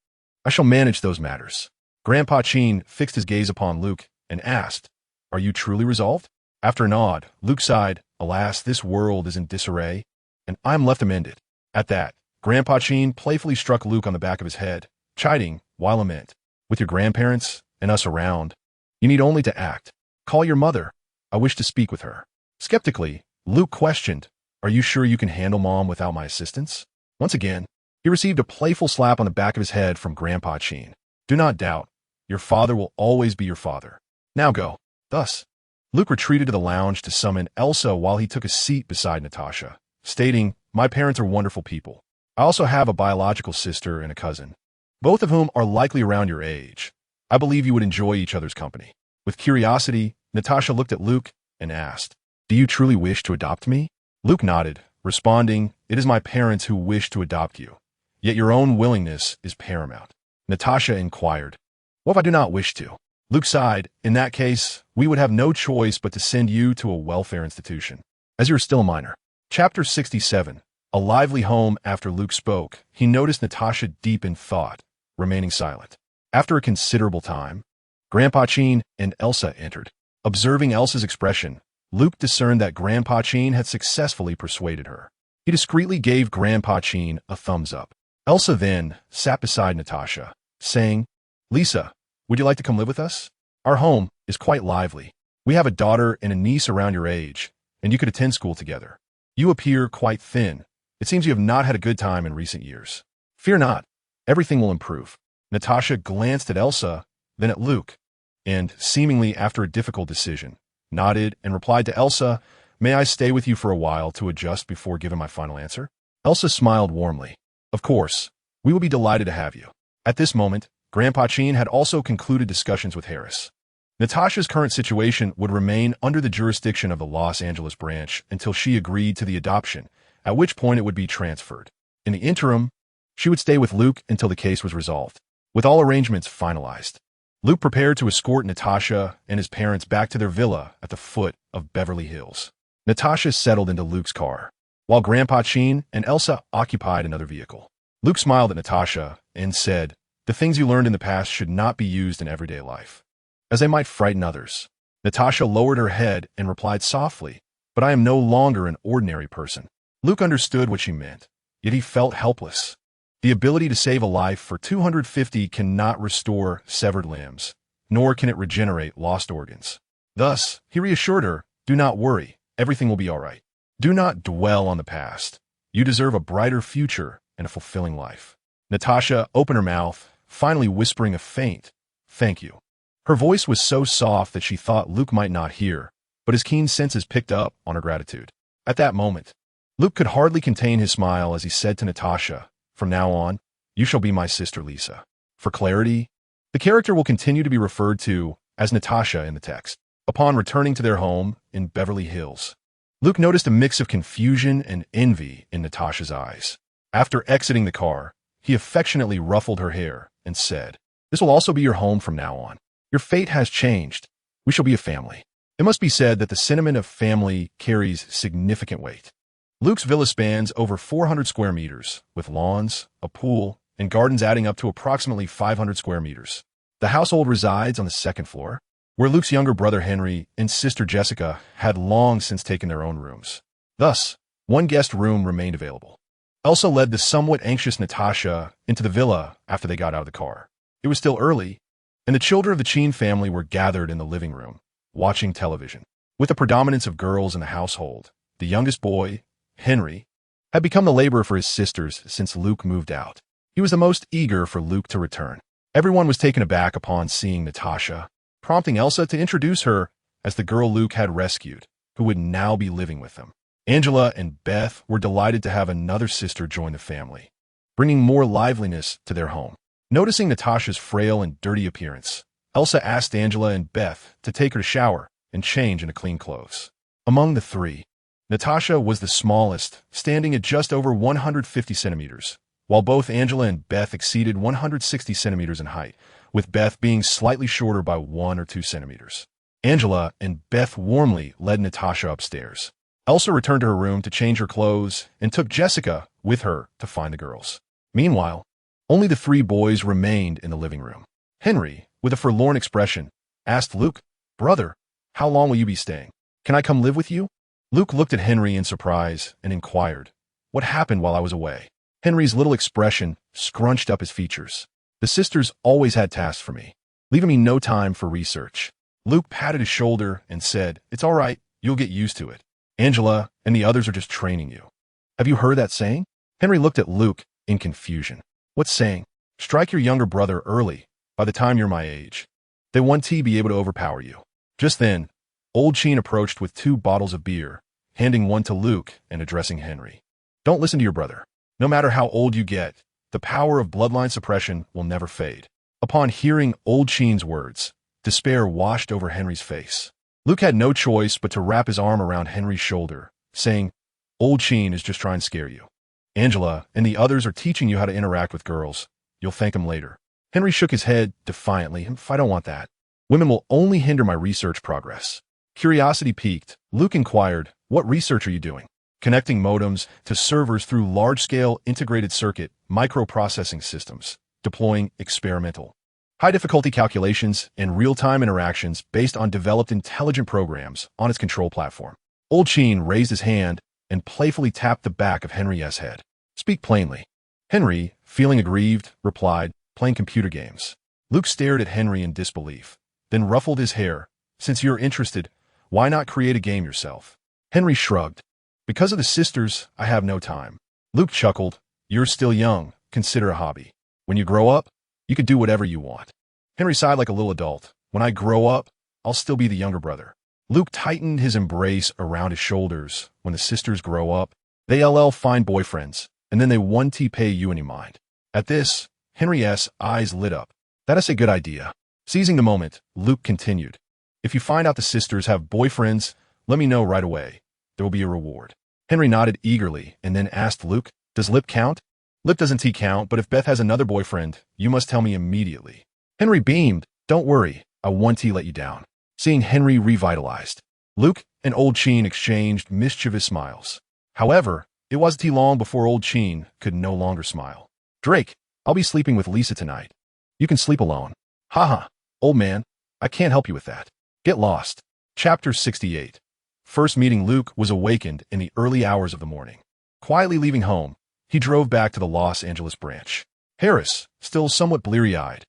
I shall manage those matters. Grandpa Sheen fixed his gaze upon Luke and asked, Are you truly resolved? After a nod, Luke sighed, Alas, this world is in disarray, and I am left amended. At that, Grandpa Sheen playfully struck Luke on the back of his head, chiding, while lament, With your grandparents and us around, you need only to act. Call your mother. I wish to speak with her. Skeptically, Luke questioned, Are you sure you can handle Mom without my assistance? Once again, he received a playful slap on the back of his head from Grandpa Sheen. Do not doubt. Your father will always be your father. Now go. Thus, Luke retreated to the lounge to summon Elsa while he took a seat beside Natasha, stating, My parents are wonderful people. I also have a biological sister and a cousin, both of whom are likely around your age. I believe you would enjoy each other's company. With curiosity, Natasha looked at Luke and asked, Do you truly wish to adopt me? Luke nodded, responding, It is my parents who wish to adopt you, yet your own willingness is paramount. Natasha inquired, What if I do not wish to? Luke sighed, In that case, we would have no choice but to send you to a welfare institution, as you are still a minor. Chapter 67. A lively home. After Luke spoke, he noticed Natasha deep in thought, remaining silent. After a considerable time, Grandpa Chin and Elsa entered. Observing Elsa's expression, Luke discerned that Grandpa Chin had successfully persuaded her. He discreetly gave Grandpa Chin a thumbs up. Elsa then sat beside Natasha, saying, "Lisa, would you like to come live with us? Our home is quite lively. We have a daughter and a niece around your age, and you could attend school together. You appear quite thin. It seems you have not had a good time in recent years. Fear not, everything will improve." Natasha glanced at Elsa, then at Luke, and, seemingly after a difficult decision, nodded and replied to Elsa, "May I stay with you for a while to adjust before giving my final answer?" Elsa smiled warmly. "Of course, we will be delighted to have you." At this moment, Grandpa Chin had also concluded discussions with Harris. Natasha's current situation would remain under the jurisdiction of the Los Angeles branch until she agreed to the adoption, at which point it would be transferred. In the interim, she would stay with Luke until the case was resolved. With all arrangements finalized, Luke prepared to escort Natasha and his parents back to their villa at the foot of Beverly Hills. Natasha settled into Luke's car, while Grandpa Chin and Elsa occupied another vehicle. Luke smiled at Natasha and said, "The things you learned in the past should not be used in everyday life, as they might frighten others." Natasha lowered her head and replied softly, "But I am no longer an ordinary person." Luke understood what she meant, yet he felt helpless. The ability to save a life for 250 cannot restore severed limbs, nor can it regenerate lost organs. Thus, he reassured her, "Do not worry, everything will be all right. Do not dwell on the past. You deserve a brighter future and a fulfilling life." Natasha opened her mouth, finally whispering a faint, "Thank you." Her voice was so soft that she thought Luke might not hear, but his keen senses picked up on her gratitude. At that moment, Luke could hardly contain his smile as he said to Natasha, "From now on, you shall be my sister Lisa." For clarity, the character will continue to be referred to as Natasha in the text. Upon returning to their home in Beverly Hills, Luke noticed a mix of confusion and envy in Natasha's eyes. After exiting the car, he affectionately ruffled her hair and said, "This will also be your home from now on. Your fate has changed. We shall be a family." It must be said that the sentiment of family carries significant weight. Luke's villa spans over 400 square meters, with lawns, a pool, and gardens adding up to approximately 500 square meters. The household resides on the second floor, where Luke's younger brother Henry and sister Jessica had long since taken their own rooms. Thus, one guest room remained available. Elsa led the somewhat anxious Natasha into the villa after they got out of the car. It was still early, and the children of the Chin family were gathered in the living room, watching television. With the predominance of girls in the household, the youngest boy, Henry, had become the laborer for his sisters since Luke moved out. He was the most eager for Luke to return. Everyone was taken aback upon seeing Natasha, prompting Elsa to introduce her as the girl Luke had rescued, who would now be living with them. Angela and Beth were delighted to have another sister join the family, bringing more liveliness to their home. Noticing Natasha's frail and dirty appearance, Elsa asked Angela and Beth to take her to shower and change into clean clothes. Among the three, Natasha was the smallest, standing at just over 150 centimeters, while both Angela and Beth exceeded 160 centimeters in height, with Beth being slightly shorter by 1 or 2 centimeters. Angela and Beth warmly led Natasha upstairs. Elsa returned to her room to change her clothes and took Jessica with her to find the girls. Meanwhile, only the three boys remained in the living room. Henry, with a forlorn expression, asked Luke, "Brother, how long will you be staying? Can I come live with you?" Luke looked at Henry in surprise and inquired, "What happened while I was away?" Henry's little expression scrunched up his features. "The sisters always had tasks for me, leaving me no time for research." Luke patted his shoulder and said, "It's all right, you'll get used to it. Angela and the others are just training you." "Have you heard that saying?" Henry looked at Luke in confusion. "What saying?" "Strike your younger brother early, by the time you're my age. They won't be able to overpower you." Just then, Old Chin approached with 2 bottles of beer, handing one to Luke and addressing Henry. "Don't listen to your brother. No matter how old you get, the power of bloodline suppression will never fade." Upon hearing Old Chin's words, despair washed over Henry's face. Luke had no choice but to wrap his arm around Henry's shoulder, saying, "Old Chin is just trying to scare you. Angela and the others are teaching you how to interact with girls. You'll thank him later." Henry shook his head defiantly. "I don't want that. Women will only hinder my research progress." Curiosity piqued, Luke inquired, "What research are you doing?" "Connecting modems to servers through large-scale integrated circuit microprocessing systems, deploying experimental high-difficulty calculations, and real-time interactions based on developed intelligent programs on its control platform. Old Sheen raised his hand and playfully tapped the back of Henry's head. Speak plainly. Henry, feeling aggrieved, replied, playing computer games. Luke stared at Henry in disbelief, then ruffled his hair. Since you're interested, why not create a game yourself? Henry shrugged. Because of the sisters, I have no time. Luke chuckled. You're still young. Consider a hobby. When you grow up, you can do whatever you want. Henry sighed like a little adult. When I grow up, I'll still be the younger brother. Luke tightened his embrace around his shoulders. When the sisters grow up, they'll find boyfriends, and then they won't pay you any mind. At this, Henry's eyes lit up. That is a good idea. Seizing the moment, Luke continued. If you find out the sisters have boyfriends, let me know right away. There will be a reward. Henry nodded eagerly and then asked Luke, does Lip count? Lip doesn't count, but if Beth has another boyfriend, you must tell me immediately. Henry beamed. Don't worry, I won't let you down. Seeing Henry revitalized, Luke and Old Sheen exchanged mischievous smiles. However, it wasn't long before Old Sheen could no longer smile. Drake, I'll be sleeping with Lisa tonight. You can sleep alone. Haha, old man, I can't help you with that. Get lost. Chapter 68. First meeting. Luke was awakened in the early hours of the morning. Quietly leaving home, he drove back to the Los Angeles branch. Harris, still somewhat bleary-eyed,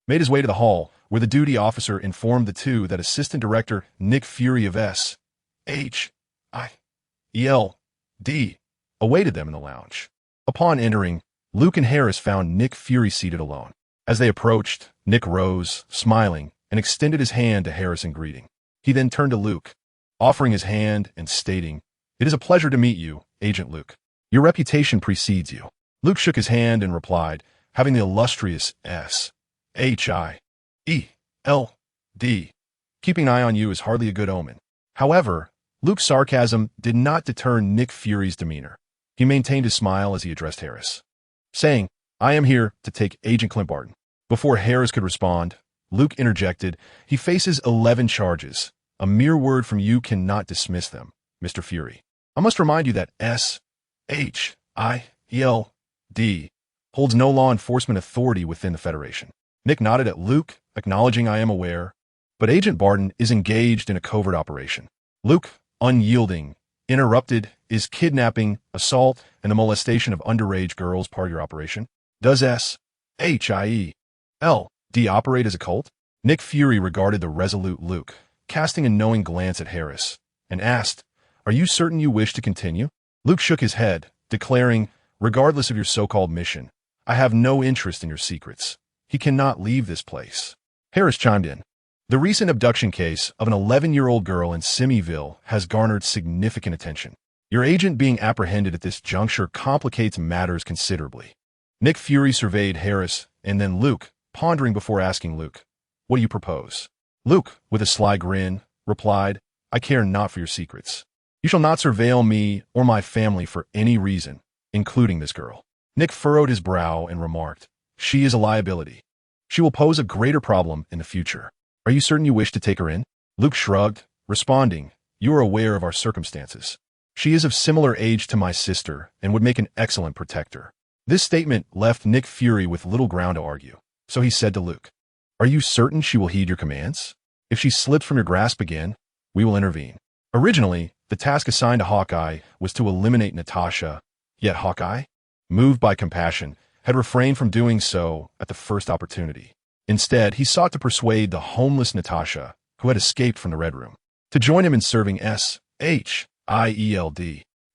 made his way to the hall, where the duty officer informed the two that Assistant Director Nick Fury of S.H.I.E.L.D. awaited them in the lounge. Upon entering, Luke and Harris found Nick Fury seated alone. As they approached, Nick rose, smiling, and extended his hand to Harris in greeting. He then turned to Luke, offering his hand and stating, "It is a pleasure to meet you, Agent Luke. Your reputation precedes you." Luke shook his hand and replied, having the illustrious S.H.I.E.L.D. keeping an eye on you is hardly a good omen. However, Luke's sarcasm did not deter Nick Fury's demeanor. He maintained his smile as he addressed Harris, saying, I am here to take Agent Clint Barton. Before Harris could respond, Luke interjected, he faces 11 charges. A mere word from you cannot dismiss them, Mr. Fury. I must remind you that S.H.I.E.L.D. holds no law enforcement authority within the Federation. Nick nodded at Luke, acknowledging I am aware, but Agent Barton is engaged in a covert operation. Luke, unyielding, interrupted, is kidnapping, assault, and the molestation of underage girls part of your operation? Does S.H.I.E.L.D. operate as a cult? Nick Fury regarded the resolute Luke, casting a knowing glance at Harris, and asked, Are you certain you wish to continue? Luke shook his head, declaring, Regardless of your so-called mission, I have no interest in your secrets. He cannot leave this place. Harris chimed in. The recent abduction case of an 11-year-old girl in Simieville has garnered significant attention. Your agent being apprehended at this juncture complicates matters considerably. Nick Fury surveyed Harris and then Luke, pondering before asking Luke, What do you propose? Luke, with a sly grin, replied, I care not for your secrets. You shall not surveil me or my family for any reason, including this girl. Nick furrowed his brow and remarked, She is a liability. She will pose a greater problem in the future. Are you certain you wish to take her in? Luke shrugged, responding, You are aware of our circumstances. She is of similar age to my sister and would make an excellent protector. This statement left Nick Fury with little ground to argue, so he said to Luke, Are you certain she will heed your commands? If she slips from your grasp again, we will intervene. Originally, the task assigned to Hawkeye was to eliminate Natasha, yet Hawkeye, moved by compassion, had refrained from doing so at the first opportunity. Instead, he sought to persuade the homeless Natasha, who had escaped from the Red Room, to join him in serving S.H.I.E.L.D.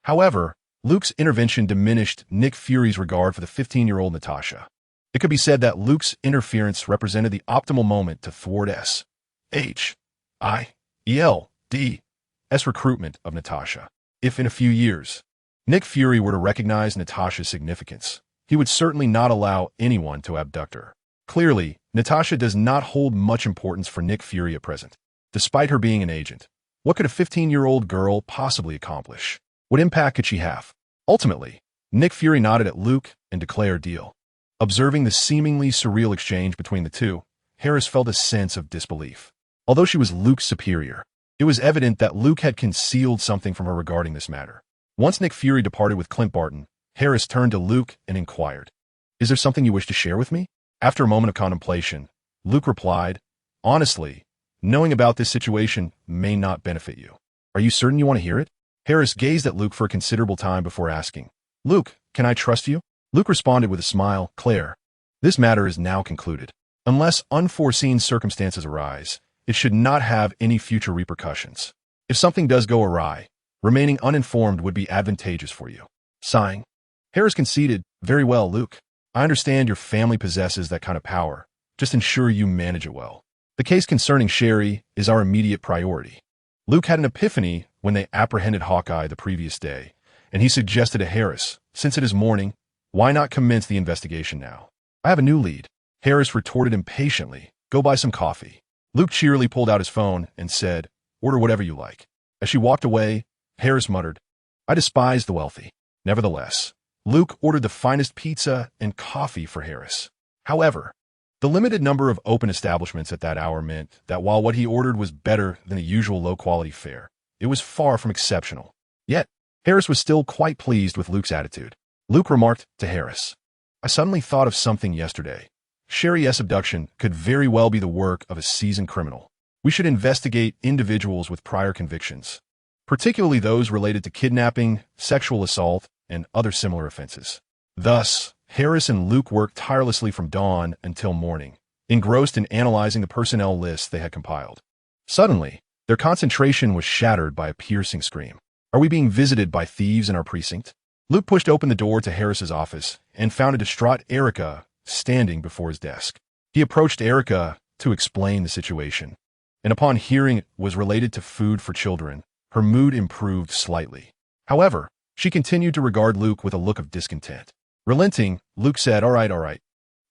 However, Luke's intervention diminished Nick Fury's regard for the 15-year-old Natasha. It could be said that Luke's interference represented the optimal moment to thwart S.H.I.E.L.D.'s recruitment of Natasha. If in a few years, Nick Fury were to recognize Natasha's significance, he would certainly not allow anyone to abduct her. Clearly, Natasha does not hold much importance for Nick Fury at present. Despite her being an agent, what could a 15-year-old girl possibly accomplish? What impact could she have? Ultimately, Nick Fury nodded at Luke and declared deal. Observing the seemingly surreal exchange between the two, Harris felt a sense of disbelief. Although she was Luke's superior, it was evident that Luke had concealed something from her regarding this matter. Once Nick Fury departed with Clint Barton, Harris turned to Luke and inquired, Is there something you wish to share with me? After a moment of contemplation, Luke replied, "Honestly, knowing about this situation may not benefit you. Are you certain you want to hear it?" Harris gazed at Luke for a considerable time before asking, "Luke, can I trust you?" Luke responded with a smile, "Claire, this matter is now concluded. Unless unforeseen circumstances arise, it should not have any future repercussions. If something does go awry, remaining uninformed would be advantageous for you." Sighing, Harris conceded, "Very well, Luke. I understand your family possesses that kind of power. Just ensure you manage it well. The case concerning Sherry is our immediate priority." Luke had an epiphany when they apprehended Hawkeye the previous day, and he suggested to Harris, "Since it is morning, why not commence the investigation now?" "I have a new lead," Harris retorted impatiently. "Go buy some coffee." Luke cheerily pulled out his phone and said, "Order whatever you like." As she walked away, Harris muttered, "I despise the wealthy." Nevertheless, Luke ordered the finest pizza and coffee for Harris. However, the limited number of open establishments at that hour meant that while what he ordered was better than the usual low-quality fare, it was far from exceptional. Yet, Harris was still quite pleased with Luke's attitude. Luke remarked to Harris, "I suddenly thought of something yesterday. Sherry's abduction could very well be the work of a seasoned criminal. We should investigate individuals with prior convictions, particularly those related to kidnapping, sexual assault, and other similar offenses." Thus, Harris and Luke worked tirelessly from dawn until morning, engrossed in analyzing the personnel lists they had compiled. Suddenly, their concentration was shattered by a piercing scream. "Are we being visited by thieves in our precinct?" Luke pushed open the door to Harris's office and found a distraught Erica standing before his desk. He approached Erica to explain the situation, and upon hearing it was related to food for children, her mood improved slightly. However, she continued to regard Luke with a look of discontent. Relenting, Luke said, all right.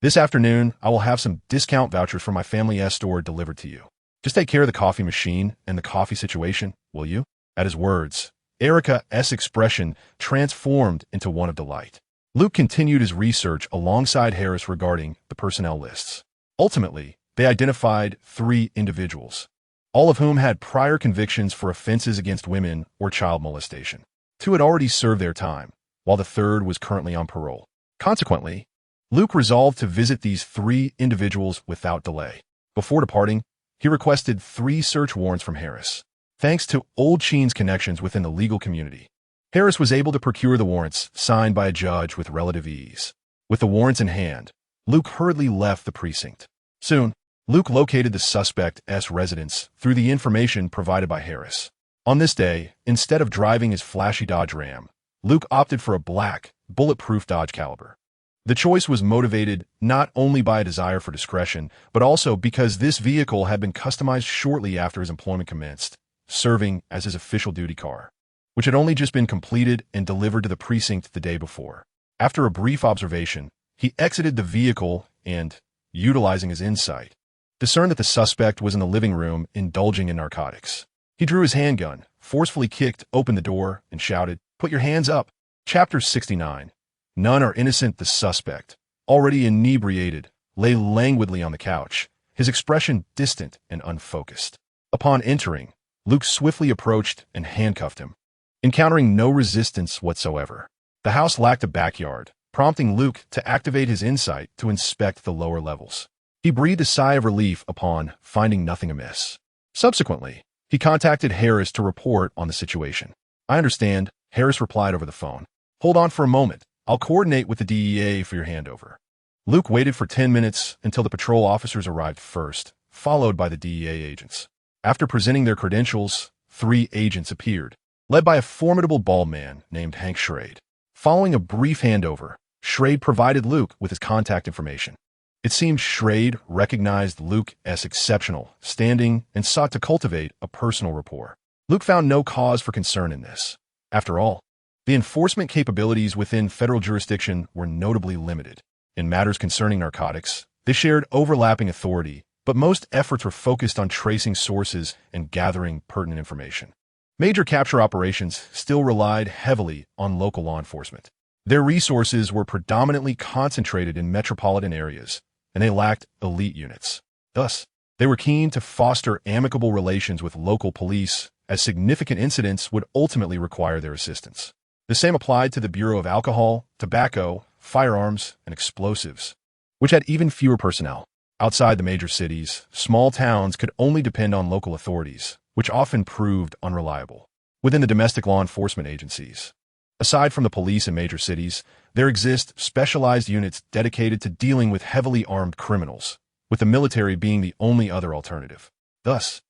This afternoon, I will have some discount vouchers from my family's store delivered to you. Just take care of the coffee machine and the coffee situation, will you?" At his words, Erica's expression transformed into one of delight. Luke continued his research alongside Harris regarding the personnel lists. Ultimately, they identified 3 individuals, all of whom had prior convictions for offenses against women or child molestation. 2 had already served their time, while the 3rd was currently on parole. Consequently, Luke resolved to visit these 3 individuals without delay. Before departing, he requested 3 search warrants from Harris. Thanks to Old Sheen's connections within the legal community, Harris was able to procure the warrants signed by a judge with relative ease. With the warrants in hand, Luke hurriedly left the precinct. Soon, Luke located the suspect's residence through the information provided by Harris. On this day, instead of driving his flashy Dodge Ram, Luke opted for a black, bulletproof Dodge Caliber. The choice was motivated not only by a desire for discretion, but also because this vehicle had been customized shortly after his employment commenced, serving as his official duty car, which had only just been completed and delivered to the precinct the day before. After a brief observation, he exited the vehicle and, utilizing his insight, discerned that the suspect was in the living room indulging in narcotics. He drew his handgun, forcefully kicked open the door, and shouted, "Put your hands up." Chapter 69. None are innocent. The suspect, already inebriated, lay languidly on the couch, his expression distant and unfocused. Upon entering, Luke swiftly approached and handcuffed him, encountering no resistance whatsoever. The house lacked a backyard, prompting Luke to activate his insight to inspect the lower levels. He breathed a sigh of relief upon finding nothing amiss. Subsequently, he contacted Harris to report on the situation. "I understand," Harris replied over the phone. "Hold on for a moment. I'll coordinate with the DEA for your handover." Luke waited for 10 minutes until the patrol officers arrived first, followed by the DEA agents. After presenting their credentials, 3 agents appeared, led by a formidable bald man named Hank Schrade. Following a brief handover, Schrade provided Luke with his contact information. It seemed Schrade recognized Luke's exceptional standing and sought to cultivate a personal rapport. Luke found no cause for concern in this. After all, the enforcement capabilities within federal jurisdiction were notably limited. In matters concerning narcotics, they shared overlapping authority, but most efforts were focused on tracing sources and gathering pertinent information. Major capture operations still relied heavily on local law enforcement. Their resources were predominantly concentrated in metropolitan areas, and they lacked elite units. Thus, they were keen to foster amicable relations with local police, as significant incidents would ultimately require their assistance. The same applied to the Bureau of Alcohol, Tobacco, Firearms, and Explosives, which had even fewer personnel. Outside the major cities, small towns could only depend on local authorities, which often proved unreliable. Within the domestic law enforcement agencies, aside from the police in major cities, there exist specialized units dedicated to dealing with heavily armed criminals, with the military being the only other alternative. Thus,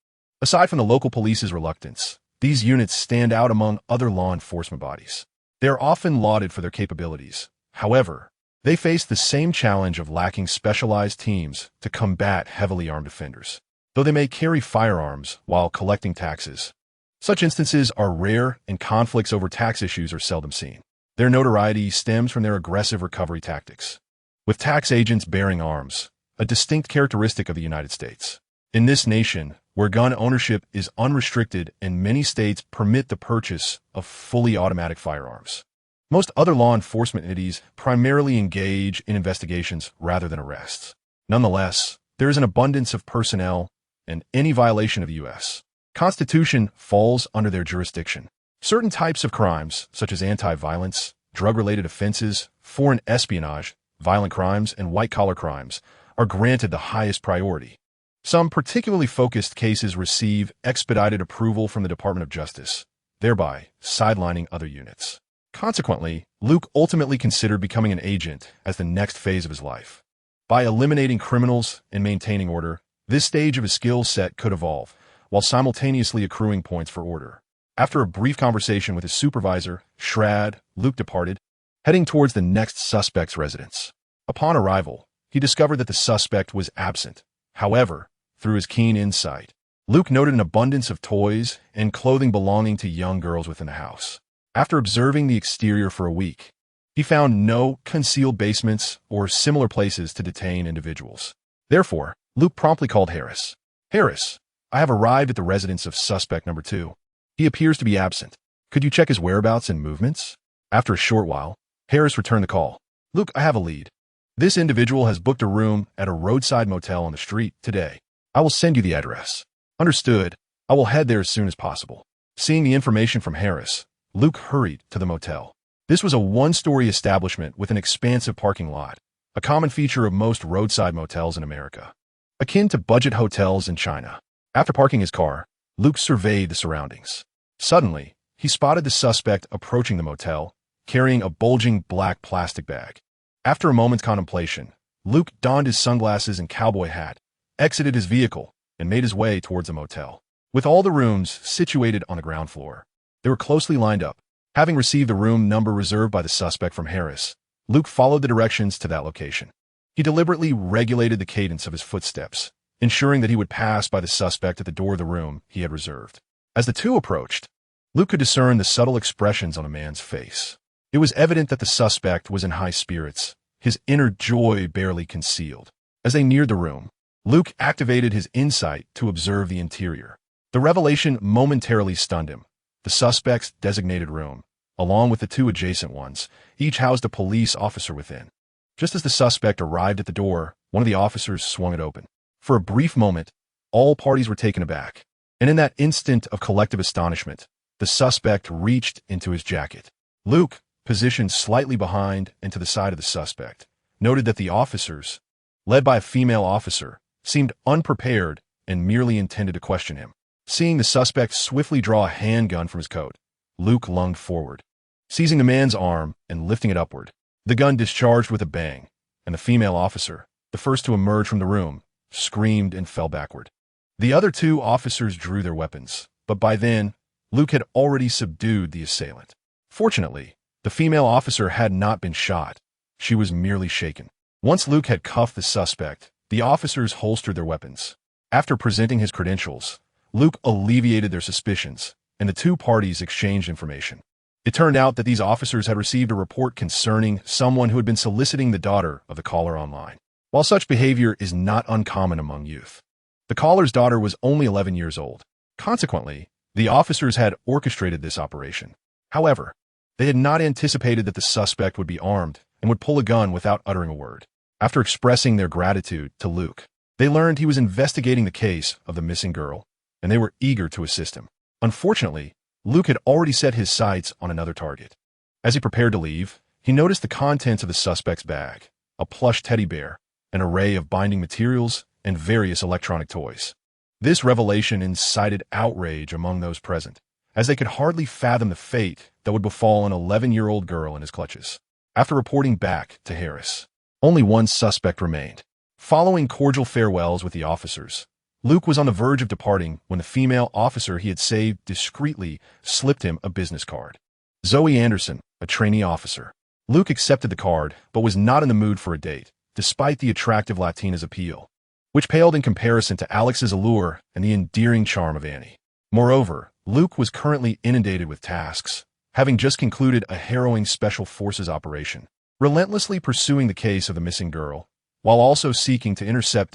aside from the local police's reluctance, these units stand out among other law enforcement bodies. They are often lauded for their capabilities. However, they face the same challenge of lacking specialized teams to combat heavily armed offenders, though they may carry firearms while collecting taxes. Such instances are rare, and conflicts over tax issues are seldom seen. Their notoriety stems from their aggressive recovery tactics, with tax agents bearing arms, a distinct characteristic of the United States. In this nation, where gun ownership is unrestricted and many states permit the purchase of fully automatic firearms, most other law enforcement entities primarily engage in investigations rather than arrests. Nonetheless, there is an abundance of personnel, and any violation of the U.S. Constitution falls under their jurisdiction. Certain types of crimes, such as anti-violence, drug-related offenses, foreign espionage, violent crimes, and white-collar crimes, are granted the highest priority. Some particularly focused cases receive expedited approval from the Department of Justice, thereby sidelining other units. Consequently, Luke ultimately considered becoming an agent as the next phase of his life. By eliminating criminals and maintaining order, this stage of his skill set could evolve, while simultaneously accruing points for order. After a brief conversation with his supervisor, Shrad, Luke departed, heading towards the next suspect's residence. Upon arrival, he discovered that the suspect was absent. However, through his keen insight, Luke noted an abundance of toys and clothing belonging to young girls within the house. After observing the exterior for a week, he found no concealed basements or similar places to detain individuals. Therefore, Luke promptly called Harris. "Harris, I have arrived at the residence of suspect number 2. He appears to be absent. Could you check his whereabouts and movements?" After a short while, Harris returned the call. "Luke, I have a lead. This individual has booked a room at a roadside motel on the street today. I will send you the address." "Understood. I will head there as soon as possible." Seeing the information from Harris, Luke hurried to the motel. This was a one-story establishment with an expansive parking lot, a common feature of most roadside motels in America, akin to budget hotels in China. After parking his car, Luke surveyed the surroundings. Suddenly, he spotted the suspect approaching the motel, carrying a bulging black plastic bag. After a moment's contemplation, Luke donned his sunglasses and cowboy hat, exited his vehicle, and made his way towards the motel. With all the rooms situated on the ground floor, they were closely lined up. Having received the room number reserved by the suspect from Harris, Luke followed the directions to that location. He deliberately regulated the cadence of his footsteps, ensuring that he would pass by the suspect at the door of the room he had reserved. As the two approached, Luke could discern the subtle expressions on a man's face. It was evident that the suspect was in high spirits, his inner joy barely concealed. As they neared the room, Luke activated his insight to observe the interior. The revelation momentarily stunned him. The suspect's designated room, along with the 2 adjacent ones, each housed a police officer within. Just as the suspect arrived at the door, one of the officers swung it open. For a brief moment, all parties were taken aback, and in that instant of collective astonishment, the suspect reached into his jacket. Luke, positioned slightly behind and to the side of the suspect, noted that the officers, led by a female officer, seemed unprepared and merely intended to question him. Seeing the suspect swiftly draw a handgun from his coat, Luke lunged forward, seizing the man's arm and lifting it upward. The gun discharged with a bang, and the female officer, the first to emerge from the room, screamed and fell backward. The other 2 officers drew their weapons, but by then, Luke had already subdued the assailant. Fortunately, the female officer had not been shot. She was merely shaken. Once Luke had cuffed the suspect, the officers holstered their weapons. After presenting his credentials, Luke alleviated their suspicions, and the 2 parties exchanged information. It turned out that these officers had received a report concerning someone who had been soliciting the daughter of the caller online. While such behavior is not uncommon among youth, the caller's daughter was only 11 years old. Consequently, the officers had orchestrated this operation. However, they had not anticipated that the suspect would be armed and would pull a gun without uttering a word. After expressing their gratitude to Luke, they learned he was investigating the case of the missing girl, and they were eager to assist him. Unfortunately, Luke had already set his sights on another target. As he prepared to leave, he noticed the contents of the suspect's bag, a plush teddy bear, an array of binding materials, and various electronic toys. This revelation incited outrage among those present, as they could hardly fathom the fate that would befall an 11-year-old girl in his clutches. After reporting back to Harris, only one suspect remained. Following cordial farewells with the officers, Luke was on the verge of departing when the female officer he had saved discreetly slipped him a business card. Zoe Anderson, a trainee officer. Luke accepted the card, but was not in the mood for a date, despite the attractive Latina's appeal, which paled in comparison to Alex's allure and the endearing charm of Annie. Moreover, Luke was currently inundated with tasks, having just concluded a harrowing special forces operation, relentlessly pursuing the case of the missing girl, while also seeking to intercept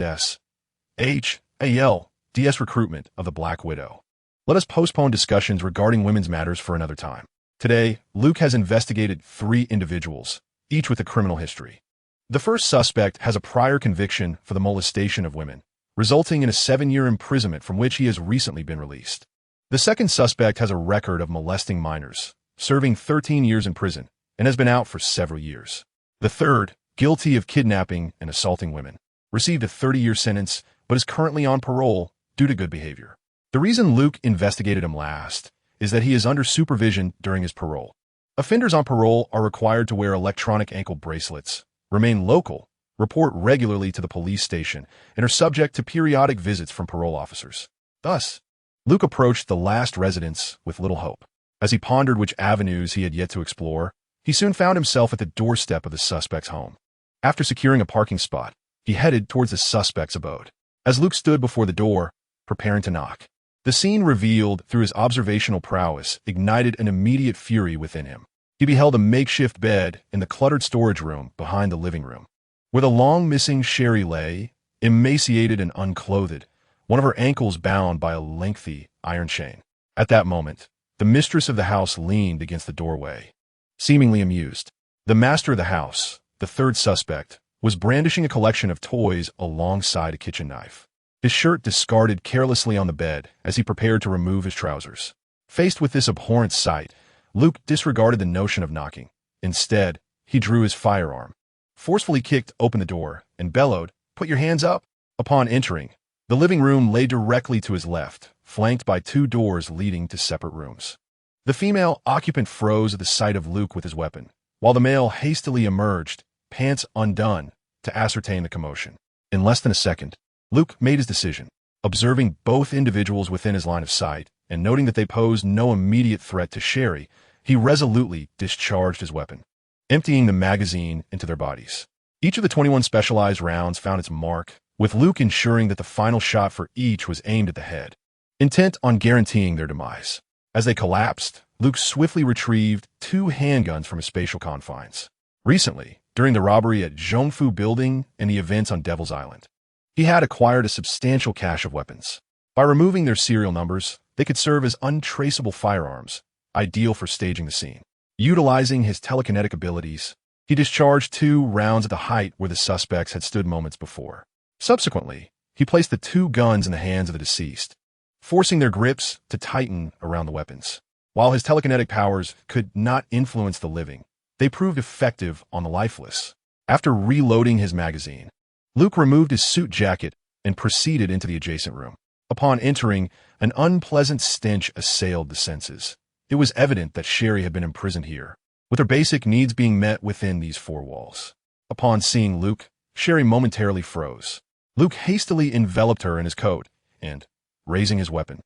DS recruitment of the Black Widow. Let us postpone discussions regarding women's matters for another time. Today, Luke has investigated 3 individuals, each with a criminal history. The first suspect has a prior conviction for the molestation of women, resulting in a 7-year imprisonment from which he has recently been released. The second suspect has a record of molesting minors, serving 13 years in prison, and has been out for several years. The third, guilty of kidnapping and assaulting women, received a 30-year sentence but is currently on parole due to good behavior. The reason Luke investigated him last is that he is under supervision during his parole. Offenders on parole are required to wear electronic ankle bracelets, remain local, report regularly to the police station, and are subject to periodic visits from parole officers. Thus, Luke approached the last residence with little hope. As he pondered which avenues he had yet to explore, he soon found himself at the doorstep of the suspect's home. After securing a parking spot, he headed towards the suspect's abode. As Luke stood before the door, preparing to knock, the scene revealed through his observational prowess ignited an immediate fury within him. He beheld a makeshift bed in the cluttered storage room behind the living room, where the long-missing Sherry lay, emaciated and unclothed, one of her ankles bound by a lengthy iron chain. At that moment, the mistress of the house leaned against the doorway, seemingly amused. The master of the house, the third suspect, was brandishing a collection of toys alongside a kitchen knife, his shirt discarded carelessly on the bed as he prepared to remove his trousers. Faced with this abhorrent sight, Luke disregarded the notion of knocking. Instead, he drew his firearm, forcefully kicked open the door, and bellowed, "Put your hands up!" Upon entering, the living room lay directly to his left, flanked by 2 doors leading to separate rooms. The female occupant froze at the sight of Luke with his weapon, while the male hastily emerged, pants undone, to ascertain the commotion. In less than a second, Luke made his decision. Observing both individuals within his line of sight, and noting that they posed no immediate threat to Sherry, he resolutely discharged his weapon, emptying the magazine into their bodies. Each of the 21 specialized rounds found its mark, with Luke ensuring that the final shot for each was aimed at the head, intent on guaranteeing their demise. As they collapsed, Luke swiftly retrieved 2 handguns from his spatial confines. Recently, during the robbery at Zhongfu Building and the events on Devil's Island, he had acquired a substantial cache of weapons. By removing their serial numbers, they could serve as untraceable firearms, ideal for staging the scene. Utilizing his telekinetic abilities, he discharged 2 rounds at the height where the suspects had stood moments before. Subsequently, he placed the 2 guns in the hands of the deceased, forcing their grips to tighten around the weapons. While his telekinetic powers could not influence the living, they proved effective on the lifeless. After reloading his magazine, Luke removed his suit jacket and proceeded into the adjacent room. Upon entering, an unpleasant stench assailed the senses. It was evident that Sherry had been imprisoned here, with her basic needs being met within these 4 walls. Upon seeing Luke, Sherry momentarily froze. Luke hastily enveloped her in his coat and, raising his weapon,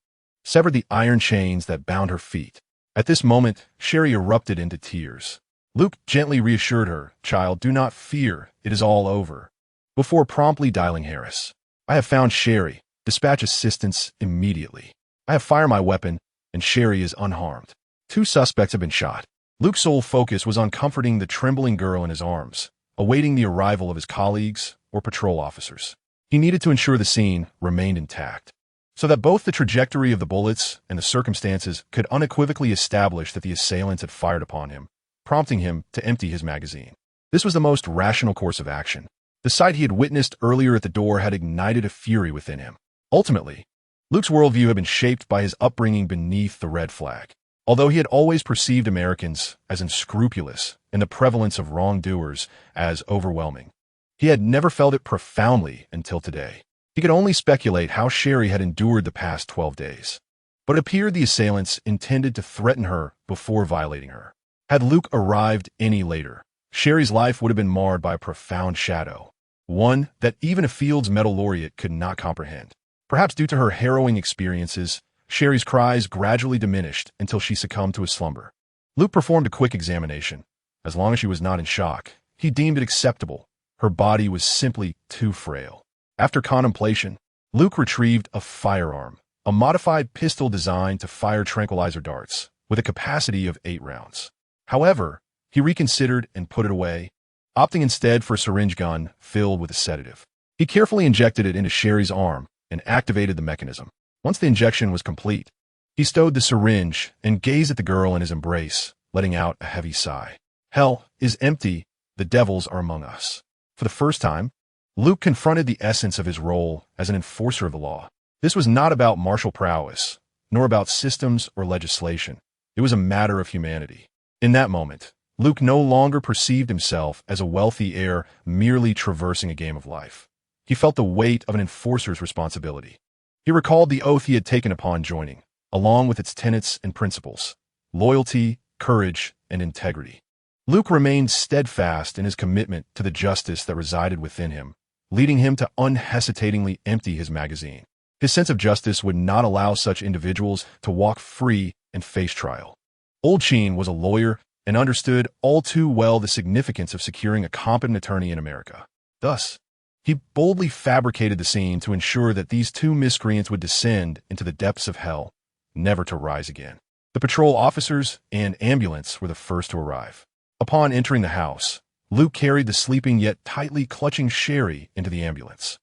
severed the iron chains that bound her feet. At this moment, Sherry erupted into tears. Luke gently reassured her, "Child, do not fear, it is all over," before promptly dialing Harris. "I have found Sherry. Dispatch assistance immediately. I have fired my weapon, and Sherry is unharmed." 2 suspects have been shot. Luke's sole focus was on comforting the trembling girl in his arms, awaiting the arrival of his colleagues or patrol officers. He needed to ensure the scene remained intact, so that both the trajectory of the bullets and the circumstances could unequivocally establish that the assailants had fired upon him, prompting him to empty his magazine. This was the most rational course of action. The sight he had witnessed earlier at the door had ignited a fury within him. Ultimately, Luke's worldview had been shaped by his upbringing beneath the red flag. Although he had always perceived Americans as unscrupulous and the prevalence of wrongdoers as overwhelming, He had never felt it profoundly until today. He could only speculate how Sherry had endured the past 12 days. But it appeared the assailants intended to threaten her before violating her. Had Luke arrived any later, Sherry's life would have been marred by a profound shadow, one that even a Fields Medal laureate could not comprehend. Perhaps due to her harrowing experiences, Sherry's cries gradually diminished until she succumbed to a slumber. Luke performed a quick examination. As long as she was not in shock, he deemed it acceptable. Her body was simply too frail. After contemplation, Luke retrieved a firearm, a modified pistol designed to fire tranquilizer darts, with a capacity of 8 rounds. However, he reconsidered and put it away, opting instead for a syringe gun filled with a sedative. He carefully injected it into Sherry's arm and activated the mechanism. Once the injection was complete, he stowed the syringe and gazed at the girl in his embrace, letting out a heavy sigh. Hell is empty, the devils are among us. For the first time, Luke confronted the essence of his role as an enforcer of the law. This was not about martial prowess, nor about systems or legislation. It was a matter of humanity. In that moment, Luke no longer perceived himself as a wealthy heir merely traversing a game of life. He felt the weight of an enforcer's responsibility. He recalled the oath he had taken upon joining, along with its tenets and principles: loyalty, courage, and integrity. Luke remained steadfast in his commitment to the justice that resided within him, leading him to unhesitatingly empty his magazine. His sense of justice would not allow such individuals to walk free and face trial. Old Sheen was a lawyer and understood all too well the significance of securing a competent attorney in America. Thus, he boldly fabricated the scene to ensure that these two miscreants would descend into the depths of hell, never to rise again. The patrol officers and ambulance were the first to arrive. Upon entering the house, Luke carried the sleeping yet tightly clutching Sherry into the ambulance.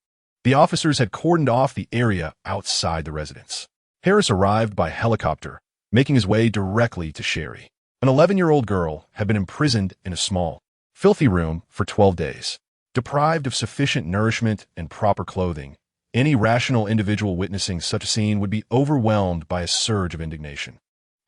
The officers had cordoned off the area outside the residence. Harris arrived by helicopter, making his way directly to Sherry. An 11-year-old girl had been imprisoned in a small, filthy room for 12 days. Deprived of sufficient nourishment and proper clothing, any rational individual witnessing such a scene would be overwhelmed by a surge of indignation.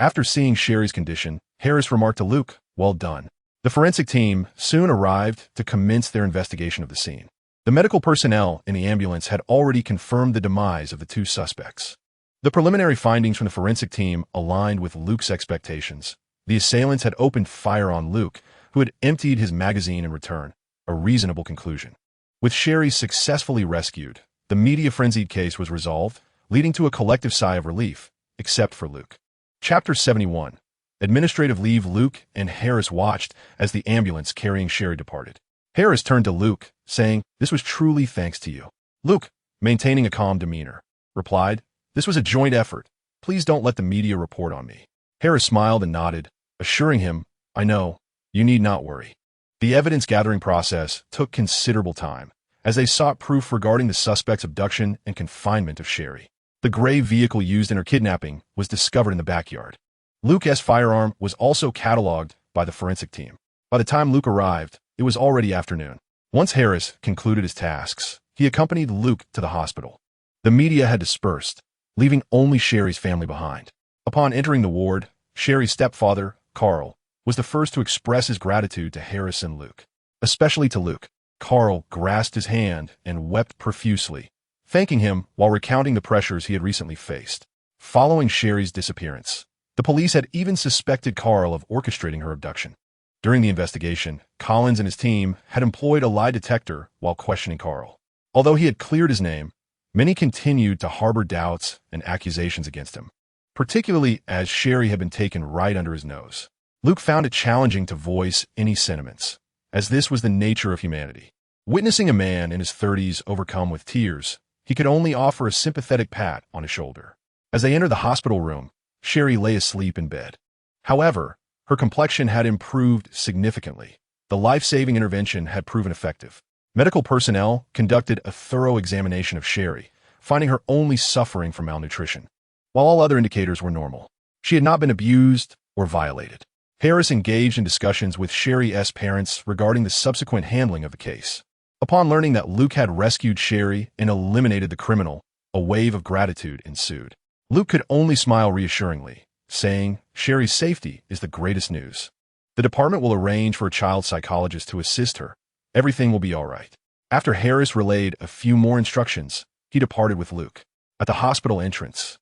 After seeing Sherry's condition, Harris remarked to Luke, "Well done." The forensic team soon arrived to commence their investigation of the scene. The medical personnel in the ambulance had already confirmed the demise of the two suspects. The preliminary findings from the forensic team aligned with Luke's expectations. The assailants had opened fire on Luke, who had emptied his magazine in return, a reasonable conclusion. With Sherry successfully rescued, the media-frenzied case was resolved, leading to a collective sigh of relief, except for Luke. Chapter 71. Administrative leave. Luke and Harris watched as the ambulance carrying Sherry departed. Harris turned to Luke, saying, "This was truly thanks to you." Luke, maintaining a calm demeanor, replied, "This was a joint effort. Please don't let the media report on me." Harris smiled and nodded, assuring him, "I know. You need not worry." The evidence-gathering process took considerable time, as they sought proof regarding the suspect's abduction and confinement of Sherry. The gray vehicle used in her kidnapping was discovered in the backyard. Luke's firearm was also cataloged by the forensic team. By the time Luke arrived, it was already afternoon. Once Harris concluded his tasks, he accompanied Luke to the hospital. The media had dispersed, leaving only Sherry's family behind. Upon entering the ward, Sherry's stepfather, Carl, was the first to express his gratitude to Harris and Luke. Especially to Luke, Carl grasped his hand and wept profusely, thanking him while recounting the pressures he had recently faced. Following Sherry's disappearance, the police had even suspected Carl of orchestrating her abduction. During the investigation, Collins and his team had employed a lie detector while questioning Carl. Although he had cleared his name, many continued to harbor doubts and accusations against him, particularly as Sherry had been taken right under his nose. Luke found it challenging to voice any sentiments, as this was the nature of humanity. Witnessing a man in his 30s overcome with tears, he could only offer a sympathetic pat on his shoulder. As they entered the hospital room, Sherry lay asleep in bed. However, her complexion had improved significantly. The life-saving intervention had proven effective. Medical personnel conducted a thorough examination of Sherry, finding her only suffering from malnutrition, while all other indicators were normal. She had not been abused or violated. Harris engaged in discussions with Sherry's parents regarding the subsequent handling of the case. Upon learning that Luke had rescued Sherry and eliminated the criminal, a wave of gratitude ensued. Luke could only smile reassuringly, saying, "Sherry's safety is the greatest news. The department will arrange for a child psychologist to assist her. Everything will be all right." After Harris relayed a few more instructions, he departed with Luke. At the hospital entrance,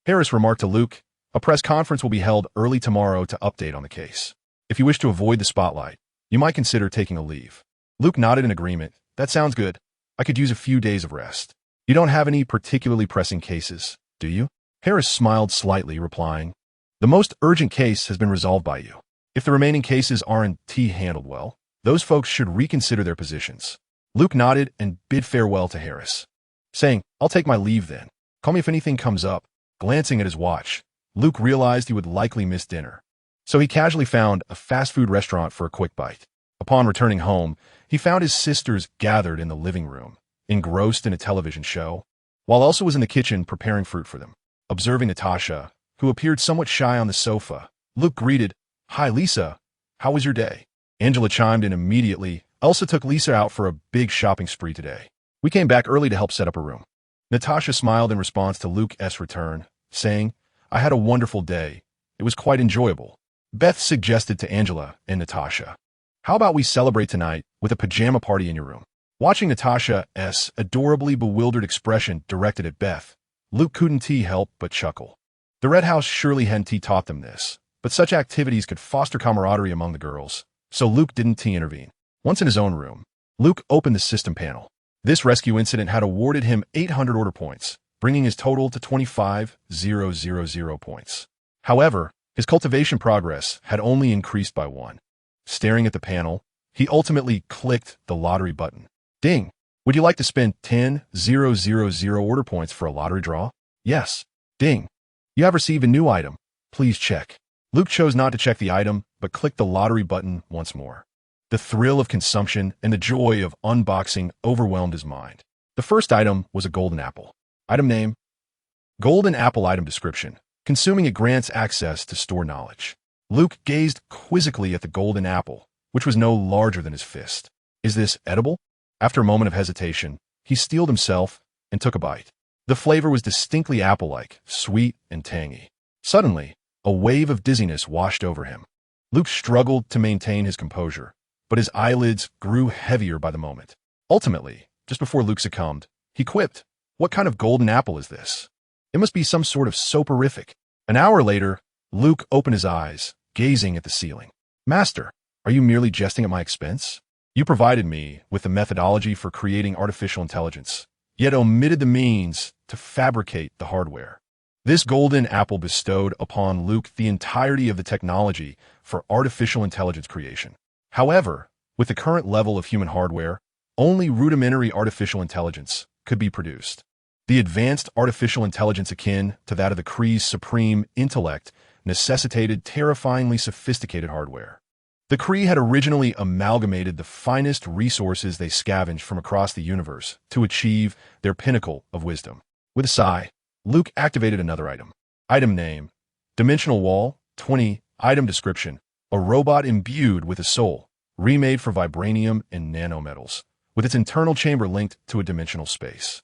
Harris remarked to Luke, "A press conference will be held early tomorrow to update on the case. If you wish to avoid the spotlight, you might consider taking a leave." Luke nodded in agreement. "That sounds good. I could use a few days of rest." "You don't have any particularly pressing cases, do you?" Harris smiled slightly, replying, "The most urgent case has been resolved by you. If the remaining cases aren't handled well, those folks should reconsider their positions." Luke nodded and bid farewell to Harris, saying, "I'll take my leave then. Call me if anything comes up." Glancing at his watch, Luke realized he would likely miss dinner, so he casually found a fast food restaurant for a quick bite. Upon returning home, he found his sisters gathered in the living room, engrossed in a television show, while Elsa was in the kitchen preparing fruit for them. Observing Natasha, who appeared somewhat shy on the sofa, Luke greeted, "Hi, Lisa. How was your day?" Angela chimed in immediately. "Elsa took Lisa out for a big shopping spree today. We came back early to help set up a room." Natasha smiled in response to Luke's return, saying, "I had a wonderful day. It was quite enjoyable." Beth suggested to Angela and Natasha, "How about we celebrate tonight with a pajama party in your room?" Watching Natasha's adorably bewildered expression directed at Beth, Luke couldn't help but chuckle. The Red House surely hadn't taught them this, but such activities could foster camaraderie among the girls, so Luke didn't intervene. Once in his own room, Luke opened the system panel. This rescue incident had awarded him 800 order points, bringing his total to 25,000 points. However, his cultivation progress had only increased by 1. Staring at the panel, he ultimately clicked the lottery button. Ding! Would you like to spend 10,000 order points for a lottery draw? Yes. Ding! You have received a new item. Please check. Luke chose not to check the item, but clicked the lottery button once more. The thrill of consumption and the joy of unboxing overwhelmed his mind. The first item was a golden apple. Item name: Golden Apple. Item description: consuming it grants access to store knowledge. Luke gazed quizzically at the golden apple, which was no larger than his fist. Is this edible? After a moment of hesitation, he steeled himself and took a bite. The flavor was distinctly apple-like, sweet and tangy. Suddenly, a wave of dizziness washed over him. Luke struggled to maintain his composure, but his eyelids grew heavier by the moment. Ultimately, just before Luke succumbed, he quipped, "What kind of golden apple is this? It must be some sort of soporific." An hour later, Luke opened his eyes, gazing at the ceiling. "Master, are you merely jesting at my expense? You provided me with the methodology for creating artificial intelligence, yet omitted the means to fabricate the hardware." This golden apple bestowed upon Luke the entirety of the technology for artificial intelligence creation. However, with the current level of human hardware, only rudimentary artificial intelligence could be produced. The advanced artificial intelligence akin to that of the Kree's supreme intellect necessitated terrifyingly sophisticated hardware. The Kree had originally amalgamated the finest resources they scavenged from across the universe to achieve their pinnacle of wisdom. With a sigh, Luke activated another item. Item name: Dimensional Wall, 20. Item description: a robot imbued with a soul, remade for vibranium and nanometals, with its internal chamber linked to a dimensional space.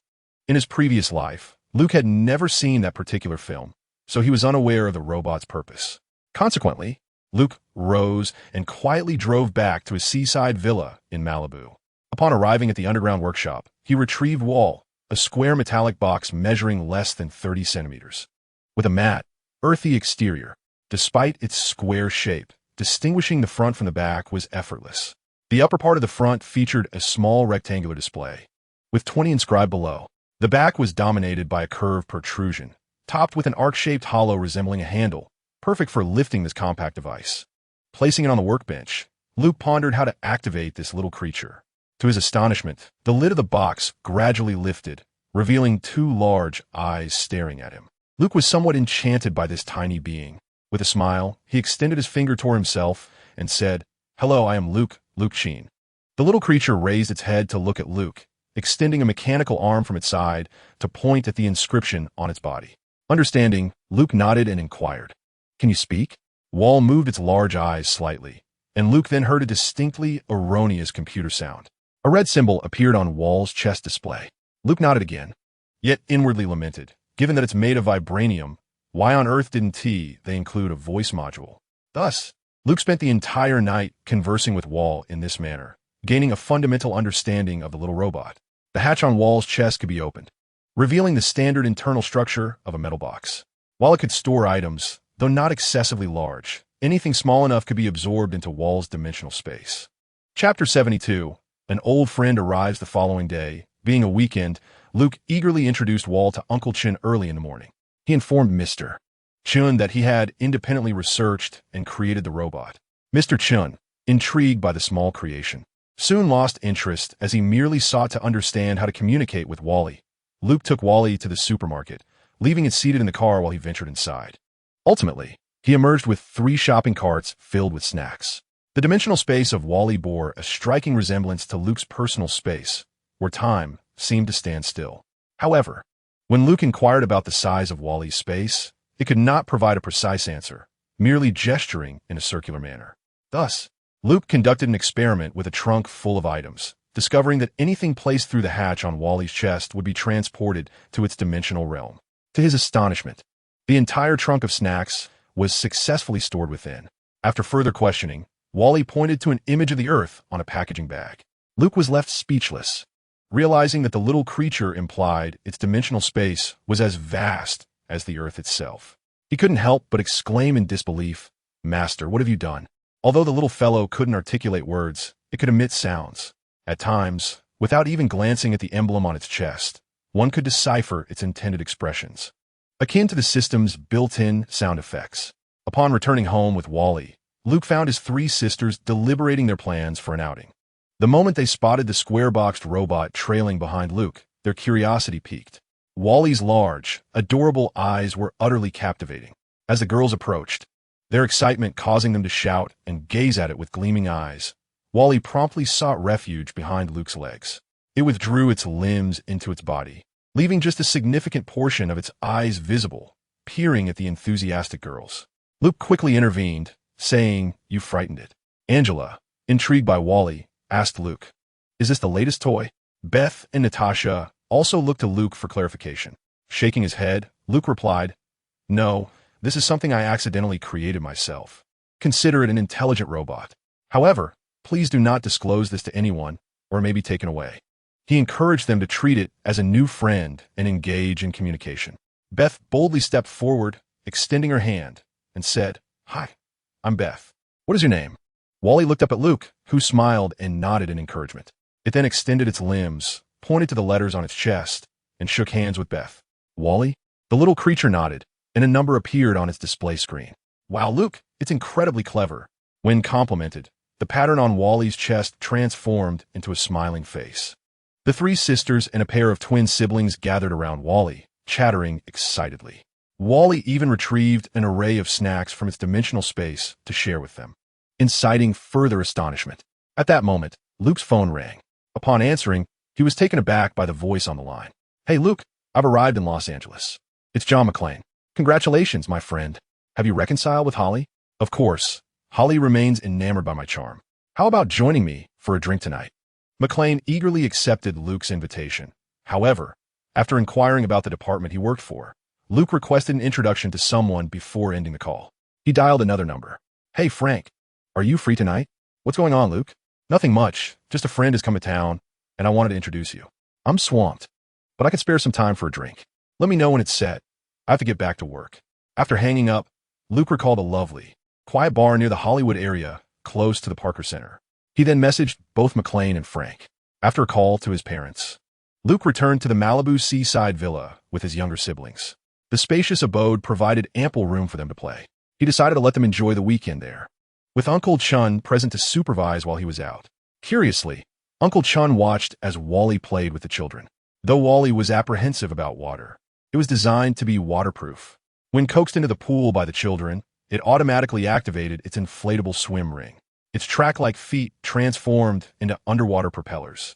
In his previous life, Luke had never seen that particular film, so he was unaware of the robot's purpose. Consequently, Luke rose and quietly drove back to his seaside villa in Malibu. Upon arriving at the underground workshop, he retrieved Wall, a square metallic box measuring less than 30 centimeters. With a matte, earthy exterior, despite its square shape, distinguishing the front from the back was effortless. The upper part of the front featured a small rectangular display, with 20 inscribed below. The back was dominated by a curved protrusion, topped with an arc-shaped hollow resembling a handle, perfect for lifting this compact device. Placing it on the workbench, Luke pondered how to activate this little creature. To his astonishment, the lid of the box gradually lifted, revealing 2 large eyes staring at him. Luke was somewhat enchanted by this tiny being. With a smile, he extended his finger toward himself and said, "Hello, I am Luke Sheen." The little creature raised its head to look at Luke, extending a mechanical arm from its side to point at the inscription on its body. Understanding, Luke nodded and inquired, "Can you speak?" Wall moved its large eyes slightly, and Luke then heard a distinctly erroneous computer sound. A red symbol appeared on Wall's chest display. Luke nodded again, yet inwardly lamented, given that it's made of vibranium, why on earth didn't they include a voice module? Thus, Luke spent the entire night conversing with Wall in this manner, gaining a fundamental understanding of the little robot. The hatch on Wall's chest could be opened, revealing the standard internal structure of a metal box. While it could store items, though not excessively large, anything small enough could be absorbed into Wall's dimensional space. Chapter 72. An old friend arrives the following day. Being a weekend, Luke eagerly introduced Wall to Uncle Chin early in the morning. He informed Mr. Chun that he had independently researched and created the robot. Mr. Chun, intrigued by the small creation, soon lost interest as he merely sought to understand how to communicate with Wally. Luke took Wally to the supermarket, leaving it seated in the car while he ventured inside. Ultimately, he emerged with 3 shopping carts filled with snacks. The dimensional space of Wally bore a striking resemblance to Luke's personal space, where time seemed to stand still. However, when Luke inquired about the size of Wally's space, it could not provide a precise answer, merely gesturing in a circular manner. Thus, Luke conducted an experiment with a trunk full of items, discovering that anything placed through the hatch on Wally's chest would be transported to its dimensional realm. To his astonishment, the entire trunk of snacks was successfully stored within. After further questioning, Wally pointed to an image of the Earth on a packaging bag. Luke was left speechless, realizing that the little creature implied its dimensional space was as vast as the Earth itself. He couldn't help but exclaim in disbelief, "Master, what have you done?" Although the little fellow couldn't articulate words, it could emit sounds. At times, without even glancing at the emblem on its chest, one could decipher its intended expressions, akin to the system's built-in sound effects. Upon returning home with Wally, Luke found his 3 sisters deliberating their plans for an outing. The moment they spotted the square-boxed robot trailing behind Luke, their curiosity piqued. Wally's large, adorable eyes were utterly captivating. As the girls approached, their excitement causing them to shout and gaze at it with gleaming eyes, Wally promptly sought refuge behind Luke's legs. It withdrew its limbs into its body, leaving just a significant portion of its eyes visible, peering at the enthusiastic girls. Luke quickly intervened, saying, "You frightened it." Angela, intrigued by Wally, asked Luke, "Is this the latest toy?" Beth and Natasha also looked to Luke for clarification. Shaking his head, Luke replied, "No, this is something I accidentally created myself. Consider it an intelligent robot. However, please do not disclose this to anyone, or it may be taken away." He encouraged them to treat it as a new friend and engage in communication. Beth boldly stepped forward, extending her hand, and said, "Hi, I'm Beth. What is your name?" Wally looked up at Luke, who smiled and nodded in encouragement. It then extended its limbs, pointed to the letters on its chest, and shook hands with Beth. "Wally?" The little creature nodded, and a number appeared on its display screen. "Wow, Luke, it's incredibly clever." When complimented, the pattern on Wally's chest transformed into a smiling face. The 3 sisters and a pair of twin siblings gathered around Wally, chattering excitedly. Wally even retrieved an array of snacks from its dimensional space to share with them, inciting further astonishment. At that moment, Luke's phone rang. Upon answering, he was taken aback by the voice on the line. "Hey, Luke, I've arrived in Los Angeles. It's John McClane. Congratulations, my friend. Have you reconciled with Holly?" "Of course. Holly remains enamored by my charm. How about joining me for a drink tonight?" McClane eagerly accepted Luke's invitation. However, after inquiring about the department he worked for, Luke requested an introduction to someone before ending the call. He dialed another number. "Hey, Frank, are you free tonight?" "What's going on, Luke?" "Nothing much. Just a friend has come to town, and I wanted to introduce you." "I'm swamped, but I could spare some time for a drink. Let me know when it's set. I have to get back to work." After hanging up, Luke recalled a lovely, quiet bar near the Hollywood area, close to the Parker Center. He then messaged both McClane and Frank. After a call to his parents, Luke returned to the Malibu seaside villa with his younger siblings. The spacious abode provided ample room for them to play. He decided to let them enjoy the weekend there, with Uncle Chun present to supervise while he was out. Curiously, Uncle Chun watched as Wally played with the children. Though Wally was apprehensive about water, it was designed to be waterproof. When coaxed into the pool by the children, it automatically activated its inflatable swim ring. Its track-like feet transformed into underwater propellers,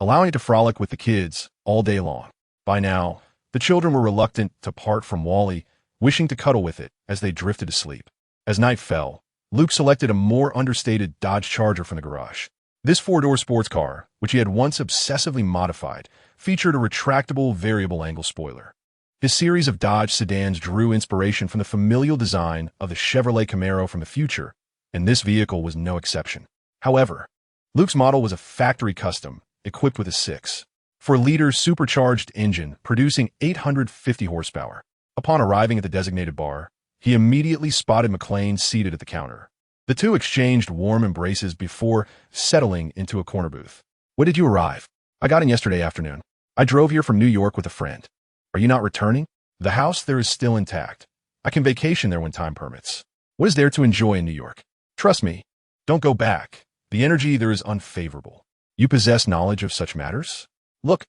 allowing it to frolic with the kids all day long. By now, the children were reluctant to part from Wally, wishing to cuddle with it as they drifted to sleep. As night fell, Luke selected a more understated Dodge Charger from the garage. This 4-door sports car, which he had once obsessively modified, featured a retractable variable-angle spoiler. His series of Dodge sedans drew inspiration from the familial design of the Chevrolet Camaro from the future, and this vehicle was no exception. However, Luke's model was a factory custom, equipped with a 6.4-liter supercharged engine producing 850 horsepower. Upon arriving at the designated bar, he immediately spotted McLean seated at the counter. The two exchanged warm embraces before settling into a corner booth. When did you arrive? I got in yesterday afternoon. I drove here from New York with a friend. Are you not returning? The house there is still intact. I can vacation there when time permits. What is there to enjoy in New York? Trust me, don't go back. The energy there is unfavorable. You possess knowledge of such matters? Look,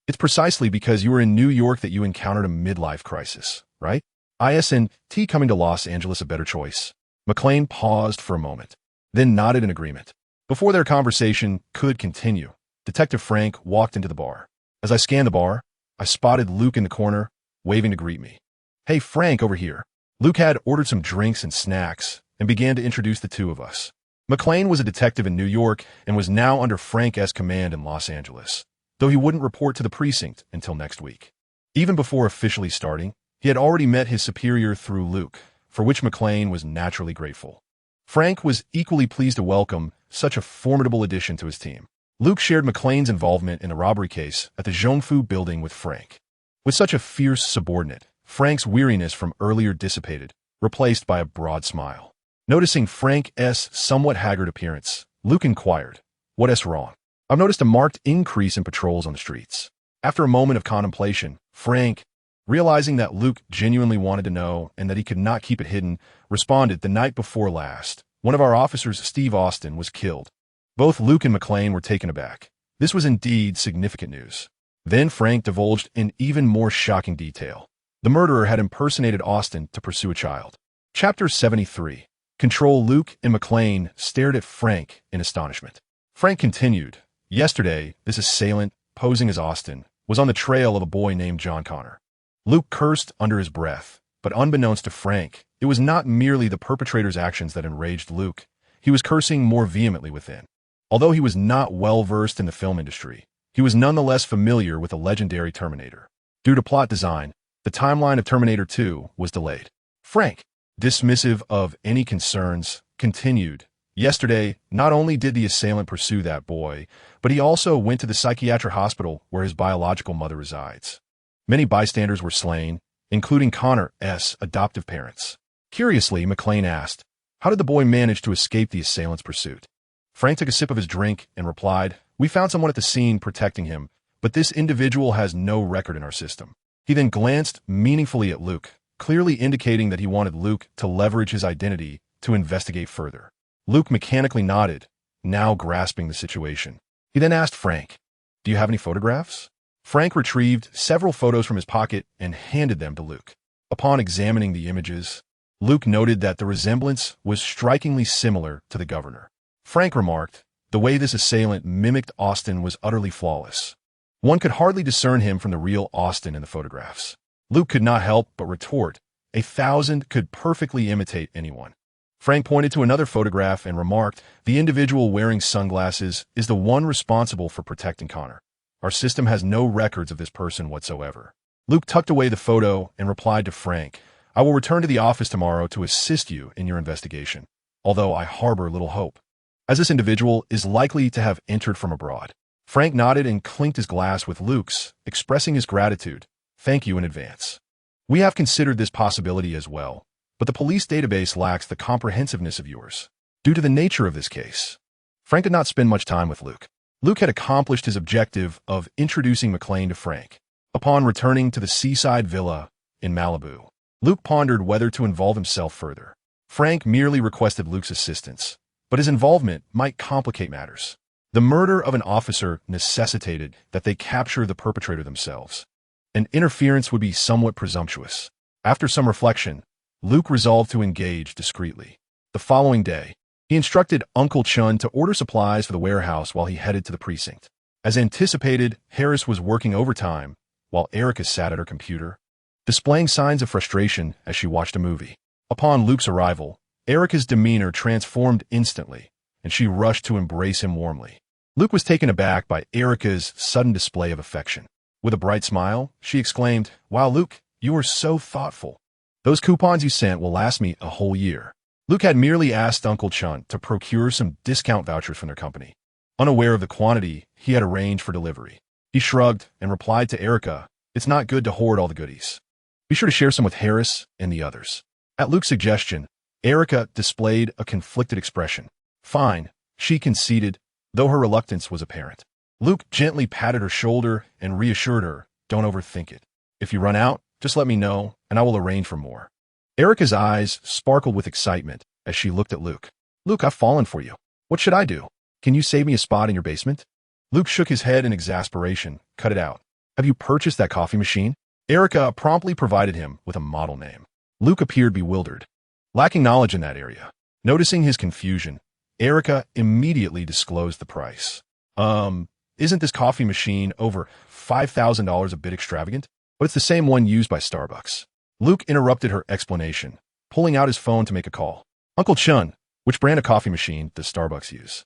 it's precisely because you were in New York that you encountered a midlife crisis, right? Isn't coming to Los Angeles a better choice? McLean paused for a moment, then nodded in agreement. Before their conversation could continue, Detective Frank walked into the bar. As I scanned the bar, I spotted Luke in the corner, waving to greet me. Hey, Frank, over here. Luke had ordered some drinks and snacks and began to introduce the two of us. McLean was a detective in New York and was now under Frank's command in Los Angeles, though he wouldn't report to the precinct until next week. Even before officially starting, he had already met his superior through Luke, for which McLean was naturally grateful. Frank was equally pleased to welcome such a formidable addition to his team. Luke shared McLean's involvement in the robbery case at the Zhongfu building with Frank. With such a fierce subordinate, Frank's weariness from earlier dissipated, replaced by a broad smile. Noticing Frank's somewhat haggard appearance, Luke inquired, "What's wrong?" "I've noticed a marked increase in patrols on the streets." After a moment of contemplation, Frank, realizing that Luke genuinely wanted to know and that he could not keep it hidden, responded, "The night before last, one of our officers, Steve Austin, was killed." Both Luke and McLean were taken aback. This was indeed significant news. Then Frank divulged an even more shocking detail. The murderer had impersonated Austin to pursue a child. Chapter 73. Control. Luke and McLean stared at Frank in astonishment. Frank continued, "Yesterday, this assailant, posing as Austin, was on the trail of a boy named John Connor." Luke cursed under his breath, but unbeknownst to Frank, it was not merely the perpetrator's actions that enraged Luke. He was cursing more vehemently within. Although he was not well-versed in the film industry, he was nonetheless familiar with the legendary Terminator. Due to plot design, the timeline of Terminator 2 was delayed. Frank, dismissive of any concerns, continued, "Yesterday, not only did the assailant pursue that boy, but he also went to the psychiatric hospital where his biological mother resides. Many bystanders were slain, including Connor's adoptive parents." Curiously, McLean asked, "How did the boy manage to escape the assailant's pursuit?" Frank took a sip of his drink and replied, "We found someone at the scene protecting him, but this individual has no record in our system." He then glanced meaningfully at Luke, clearly indicating that he wanted Luke to leverage his identity to investigate further. Luke mechanically nodded, now grasping the situation. He then asked Frank, "Do you have any photographs?" Frank retrieved several photos from his pocket and handed them to Luke. Upon examining the images, Luke noted that the resemblance was strikingly similar to the governor. Frank remarked, "The way this assailant mimicked Austin was utterly flawless. One could hardly discern him from the real Austin in the photographs." Luke could not help but retort, "1,000 could perfectly imitate anyone." Frank pointed to another photograph and remarked, "The individual wearing sunglasses is the one responsible for protecting Connor. Our system has no records of this person whatsoever." Luke tucked away the photo and replied to Frank, "I will return to the office tomorrow to assist you in your investigation, although I harbor little hope, as this individual is likely to have entered from abroad." Frank nodded and clinked his glass with Luke's, expressing his gratitude. "Thank you in advance. We have considered this possibility as well, but the police database lacks the comprehensiveness of yours, due to the nature of this case." Frank did not spend much time with Luke. Luke had accomplished his objective of introducing McLean to Frank. Upon returning to the seaside villa in Malibu, Luke pondered whether to involve himself further. Frank merely requested Luke's assistance, but his involvement might complicate matters. The murder of an officer necessitated that they capture the perpetrator themselves. An interference would be somewhat presumptuous. After some reflection, Luke resolved to engage discreetly. The following day, he instructed Uncle Chun to order supplies for the warehouse while he headed to the precinct. As anticipated, Harris was working overtime, while Erica sat at her computer, displaying signs of frustration as she watched a movie. Upon Luke's arrival, Erica's demeanor transformed instantly, and she rushed to embrace him warmly. Luke was taken aback by Erica's sudden display of affection. With a bright smile, she exclaimed, "Wow, Luke, you are so thoughtful. Those coupons you sent will last me a whole year." Luke had merely asked Uncle Chun to procure some discount vouchers from their company. Unaware of the quantity he had arranged for delivery, he shrugged and replied to Erica, "It's not good to hoard all the goodies. Be sure to share some with Harris and the others." At Luke's suggestion, Erica displayed a conflicted expression. "Fine," she conceded, though her reluctance was apparent. Luke gently patted her shoulder and reassured her, "Don't overthink it. If you run out, just let me know, and I will arrange for more." Erica's eyes sparkled with excitement as she looked at Luke. "Luke, I've fallen for you. What should I do? Can you save me a spot in your basement?" Luke shook his head in exasperation. "Cut it out. Have you purchased that coffee machine?" Erica promptly provided him with a model name. Luke appeared bewildered, lacking knowledge in that area. Noticing his confusion, Erica immediately disclosed the price. Isn't this coffee machine over $5,000 a bit extravagant? But it's the same one used by Starbucks." Luke interrupted her explanation, pulling out his phone to make a call. "Uncle Chun, which brand of coffee machine does Starbucks use?"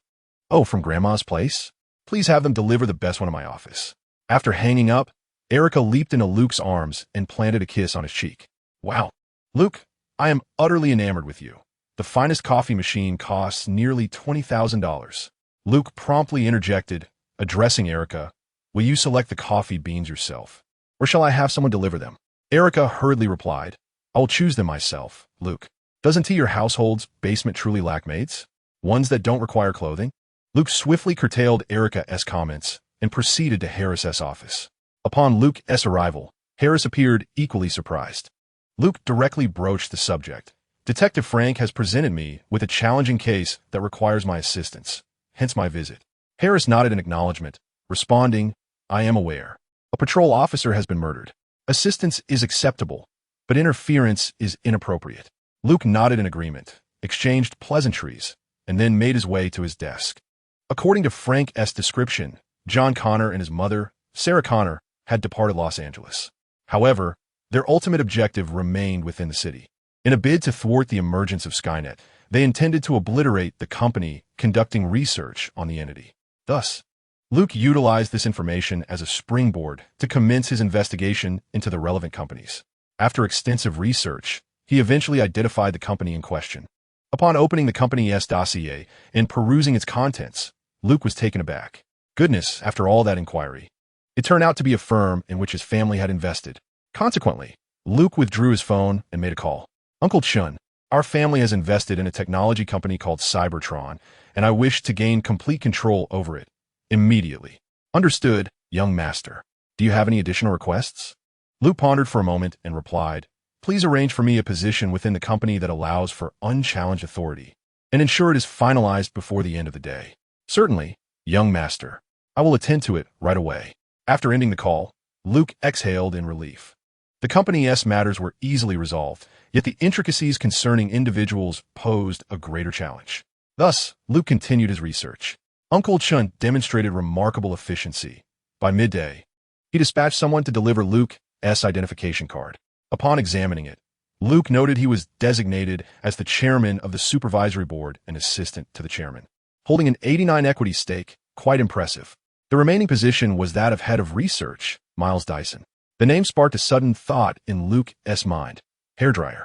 "Oh, from Grandma's place? Please have them deliver the best one in my office." After hanging up, Erica leaped into Luke's arms and planted a kiss on his cheek. "Wow. Luke, I am utterly enamored with you. The finest coffee machine costs nearly $20,000. Luke promptly interjected, addressing Erica, "Will you select the coffee beans yourself, or shall I have someone deliver them?" Erica hurriedly replied, "I will choose them myself, Luke. Doesn't your household's basement truly lack maids? Ones that don't require clothing?" Luke swiftly curtailed Erica's comments and proceeded to Harris's office. Upon Luke's arrival, Harris appeared equally surprised. Luke directly broached the subject. "Detective Frank has presented me with a challenging case that requires my assistance, hence my visit." Harris nodded in acknowledgement, responding, "I am aware. A patrol officer has been murdered. Assistance is acceptable, but interference is inappropriate." Luke nodded in agreement, exchanged pleasantries, and then made his way to his desk. According to Frank's description, John Connor and his mother, Sarah Connor, had departed Los Angeles. However, their ultimate objective remained within the city. In a bid to thwart the emergence of Skynet, they intended to obliterate the company conducting research on the entity. Thus, Luke utilized this information as a springboard to commence his investigation into the relevant companies. After extensive research, he eventually identified the company in question. Upon opening the company's dossier and perusing its contents, Luke was taken aback. Goodness, after all that inquiry. It turned out to be a firm in which his family had invested. Consequently, Luke withdrew his phone and made a call. "Uncle Chun, our family has invested in a technology company called Cybertron, and I wish to gain complete control over it immediately." "Understood, young master. Do you have any additional requests?" Luke pondered for a moment and replied, "Please arrange for me a position within the company that allows for unchallenged authority, and ensure it is finalized before the end of the day." "Certainly, young master. I will attend to it right away." After ending the call, Luke exhaled in relief. The company's matters were easily resolved, yet the intricacies concerning individuals posed a greater challenge. Thus, Luke continued his research. Uncle Chun demonstrated remarkable efficiency. By midday, he dispatched someone to deliver Luke's identification card. Upon examining it, Luke noted he was designated as the chairman of the supervisory board and assistant to the chairman, holding an 89 equity stake, quite impressive. The remaining position was that of head of research, Miles Dyson. The name sparked a sudden thought in Luke's mind. Hairdryer.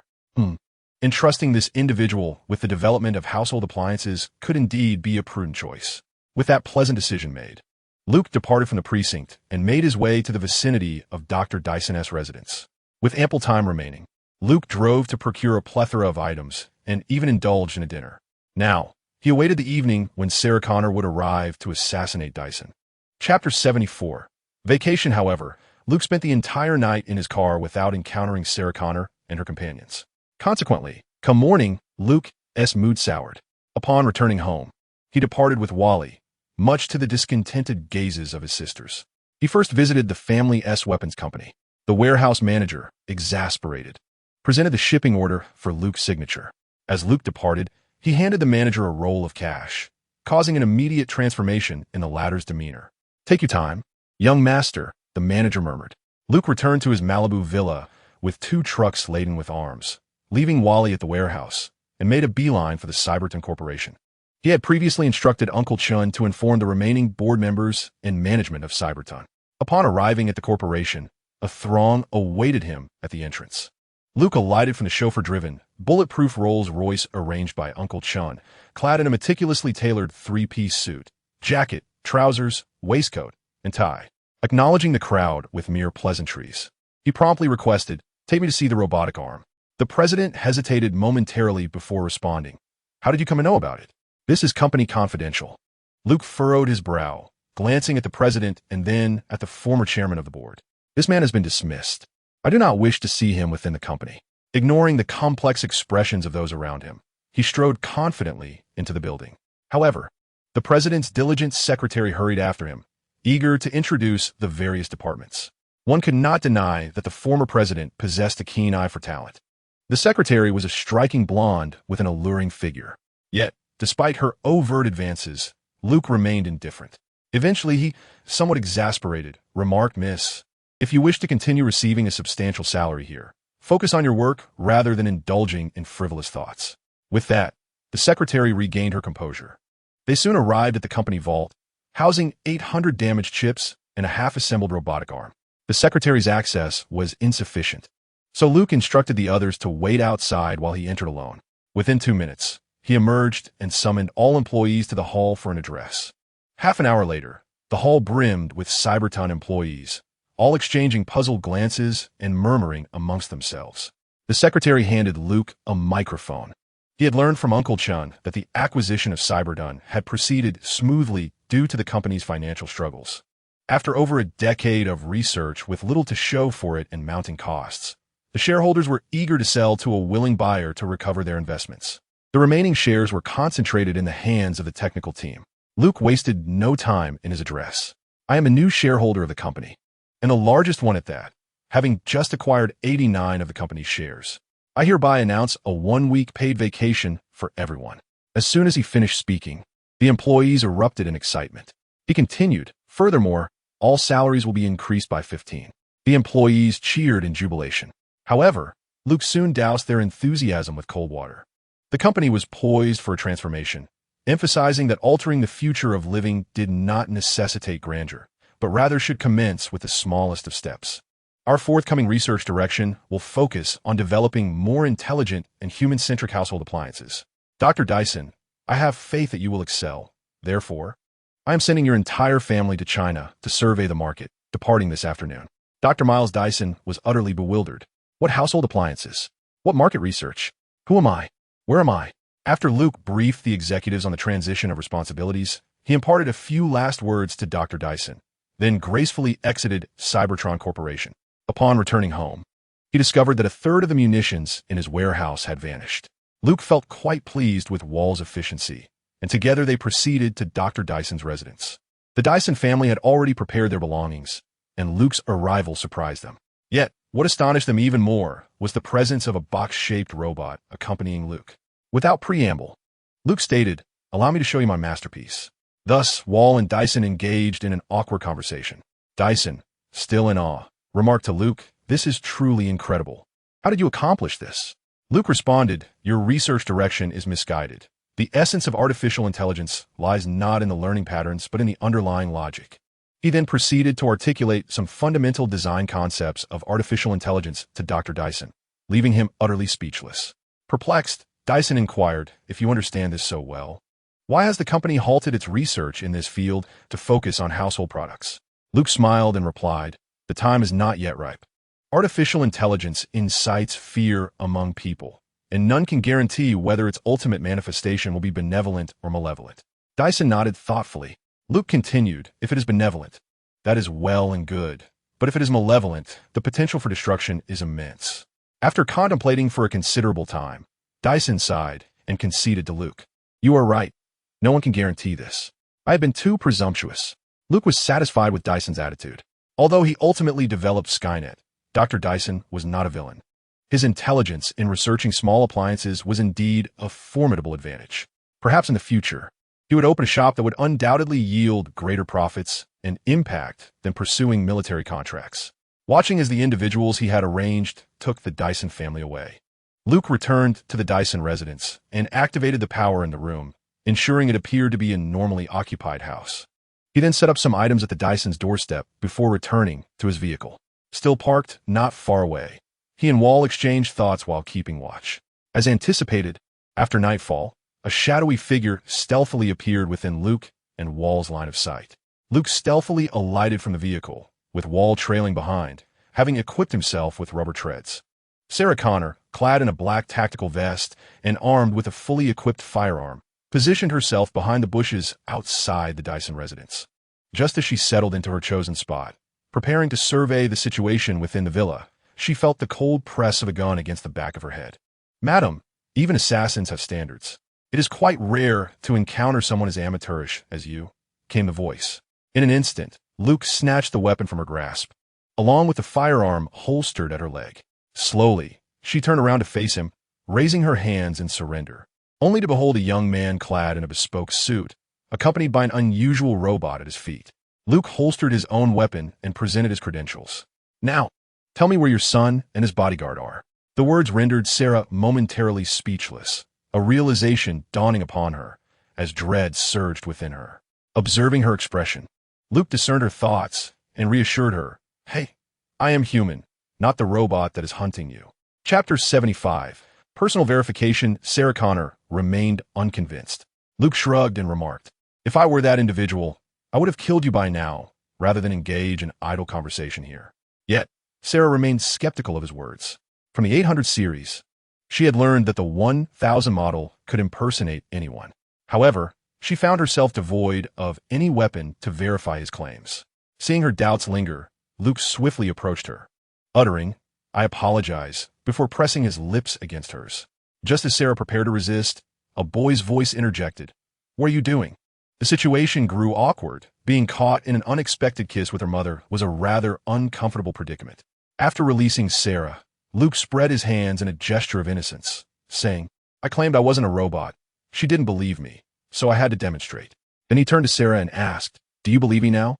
Entrusting this individual with the development of household appliances could indeed be a prudent choice. With that pleasant decision made, Luke departed from the precinct and made his way to the vicinity of Dr. Dyson's residence. With ample time remaining, Luke drove to procure a plethora of items and even indulged in a dinner. Now, he awaited the evening when Sarah Connor would arrive to assassinate Dyson. Chapter 74. Vacation. However, Luke spent the entire night in his car without encountering Sarah Connor and her companions. Consequently, come morning, Luke's mood soured. Upon returning home, he departed with Wally, much to the discontented gazes of his sisters. He first visited the family's weapons company. The warehouse manager, exasperated, presented the shipping order for Luke's signature. As Luke departed, he handed the manager a roll of cash, causing an immediate transformation in the latter's demeanor. "Take your time, young master," the manager murmured. Luke returned to his Malibu villa with 2 trucks laden with arms, leaving Wally at the warehouse, and made a beeline for the Cyberton Corporation. He had previously instructed Uncle Chun to inform the remaining board members and management of Cyberton. Upon arriving at the corporation, a throng awaited him at the entrance. Luke alighted from the chauffeur-driven, bulletproof Rolls-Royce arranged by Uncle Chun, clad in a meticulously tailored 3-piece suit, jacket, trousers, waistcoat, and tie. Acknowledging the crowd with mere pleasantries, he promptly requested, "Take me to see the robotic arm." The president hesitated momentarily before responding, "How did you come to know about it?" "This is company confidential." Luke furrowed his brow, glancing at the president and then at the former chairman of the board. "This man has been dismissed. I do not wish to see him within the company." Ignoring the complex expressions of those around him, he strode confidently into the building. However, the president's diligent secretary hurried after him, eager to introduce the various departments. One could not deny that the former president possessed a keen eye for talent. The secretary was a striking blonde with an alluring figure. Yet, despite her overt advances, Luke remained indifferent. Eventually, he, somewhat exasperated, remarked, "Miss, if you wish to continue receiving a substantial salary here, focus on your work rather than indulging in frivolous thoughts." With that, the secretary regained her composure. They soon arrived at the company vault, housing 800 damaged chips and a half-assembled robotic arm. The secretary's access was insufficient, so Luke instructed the others to wait outside while he entered alone. Within 2 minutes, he emerged and summoned all employees to the hall for an address. Half an hour later, the hall brimmed with Cyberton employees, all exchanging puzzled glances and murmuring amongst themselves. The secretary handed Luke a microphone. He had learned from Uncle Chun that the acquisition of Cyberton had proceeded smoothly due to the company's financial struggles. After over a decade of research with little to show for it and mounting costs, the shareholders were eager to sell to a willing buyer to recover their investments. The remaining shares were concentrated in the hands of the technical team. Luke wasted no time in his address. "I am a new shareholder of the company, and the largest one at that, having just acquired 89 of the company's shares. I hereby announce a 1-week paid vacation for everyone." As soon as he finished speaking, the employees erupted in excitement. He continued, "Furthermore, all salaries will be increased by 15. The employees cheered in jubilation. However, Luke soon doused their enthusiasm with cold water. The company was poised for a transformation, emphasizing that altering the future of living did not necessitate grandeur, but rather should commence with the smallest of steps. "Our forthcoming research direction will focus on developing more intelligent and human-centric household appliances. Dr. Dyson, I have faith that you will excel. Therefore, I am sending your entire family to China to survey the market, departing this afternoon." Dr. Miles Dyson was utterly bewildered. What household appliances? What market research? Who am I? Where am I? After Luke briefed the executives on the transition of responsibilities, he imparted a few last words to Dr. Dyson, then gracefully exited Cybertron Corporation. Upon returning home, he discovered that a third of the munitions in his warehouse had vanished. Luke felt quite pleased with Wall's efficiency, and together they proceeded to Dr. Dyson's residence. The Dyson family had already prepared their belongings, and Luke's arrival surprised them. Yet, what astonished them even more was the presence of a box-shaped robot accompanying Luke. Without preamble, Luke stated, "Allow me to show you my masterpiece." Thus, Wall and Dyson engaged in an awkward conversation. Dyson, still in awe, remarked to Luke, "This is truly incredible. How did you accomplish this?" Luke responded, "Your research direction is misguided. The essence of artificial intelligence lies not in the learning patterns, but in the underlying logic." He then proceeded to articulate some fundamental design concepts of artificial intelligence to Dr. Dyson, leaving him utterly speechless. Perplexed, Dyson inquired, "If you understand this so well, why has the company halted its research in this field to focus on household products?" Luke smiled and replied, "The time is not yet ripe. Artificial intelligence incites fear among people, and none can guarantee whether its ultimate manifestation will be benevolent or malevolent." Dyson nodded thoughtfully. Luke continued, "If it is benevolent, that is well and good, but if it is malevolent, the potential for destruction is immense." After contemplating for a considerable time, Dyson sighed and conceded to Luke, "You are right. No one can guarantee this. I have been too presumptuous." Luke was satisfied with Dyson's attitude. Although he ultimately developed Skynet, Dr. Dyson was not a villain. His intelligence in researching small appliances was indeed a formidable advantage. Perhaps in the future, he would open a shop that would undoubtedly yield greater profits and impact than pursuing military contracts. Watching as the individuals he had arranged took the Dyson family away, Luke returned to the Dyson residence and activated the power in the room, ensuring it appeared to be a normally occupied house. He then set up some items at the Dyson's doorstep before returning to his vehicle. Still parked not far away, he and Wall exchanged thoughts while keeping watch. As anticipated, after nightfall, a shadowy figure stealthily appeared within Luke and Wall's line of sight. Luke stealthily alighted from the vehicle, with Wall trailing behind, having equipped himself with rubber treads. Sarah Connor, clad in a black tactical vest and armed with a fully equipped firearm, positioned herself behind the bushes outside the Dyson residence. Just as she settled into her chosen spot, preparing to survey the situation within the villa, she felt the cold press of a gun against the back of her head. "Madam, even assassins have standards. It is quite rare to encounter someone as amateurish as you," came the voice. In an instant, Luke snatched the weapon from her grasp, along with the firearm holstered at her leg. Slowly, she turned around to face him, raising her hands in surrender, only to behold a young man clad in a bespoke suit, accompanied by an unusual robot at his feet. Luke holstered his own weapon and presented his credentials. "Now, tell me where your son and his bodyguard are." The words rendered Sarah momentarily speechless, a realization dawning upon her as dread surged within her. Observing her expression, Luke discerned her thoughts and reassured her, "Hey, I am human, not the robot that is hunting you." Chapter 75. Personal verification. Sarah Connor remained unconvinced. Luke shrugged and remarked, "If I were that individual, I would have killed you by now, rather than engage in idle conversation here." Yet, Sarah remained skeptical of his words. From the 800 series, she had learned that the 1000 model could impersonate anyone. However, she found herself devoid of any weapon to verify his claims. Seeing her doubts linger, Luke swiftly approached her, uttering, "I apologize," before pressing his lips against hers. Just as Sarah prepared to resist, a boy's voice interjected, "What are you doing?" The situation grew awkward. Being caught in an unexpected kiss with her mother was a rather uncomfortable predicament. After releasing Sarah, Luke spread his hands in a gesture of innocence, saying, "I claimed I wasn't a robot. She didn't believe me, so I had to demonstrate." Then he turned to Sarah and asked, "Do you believe me now?"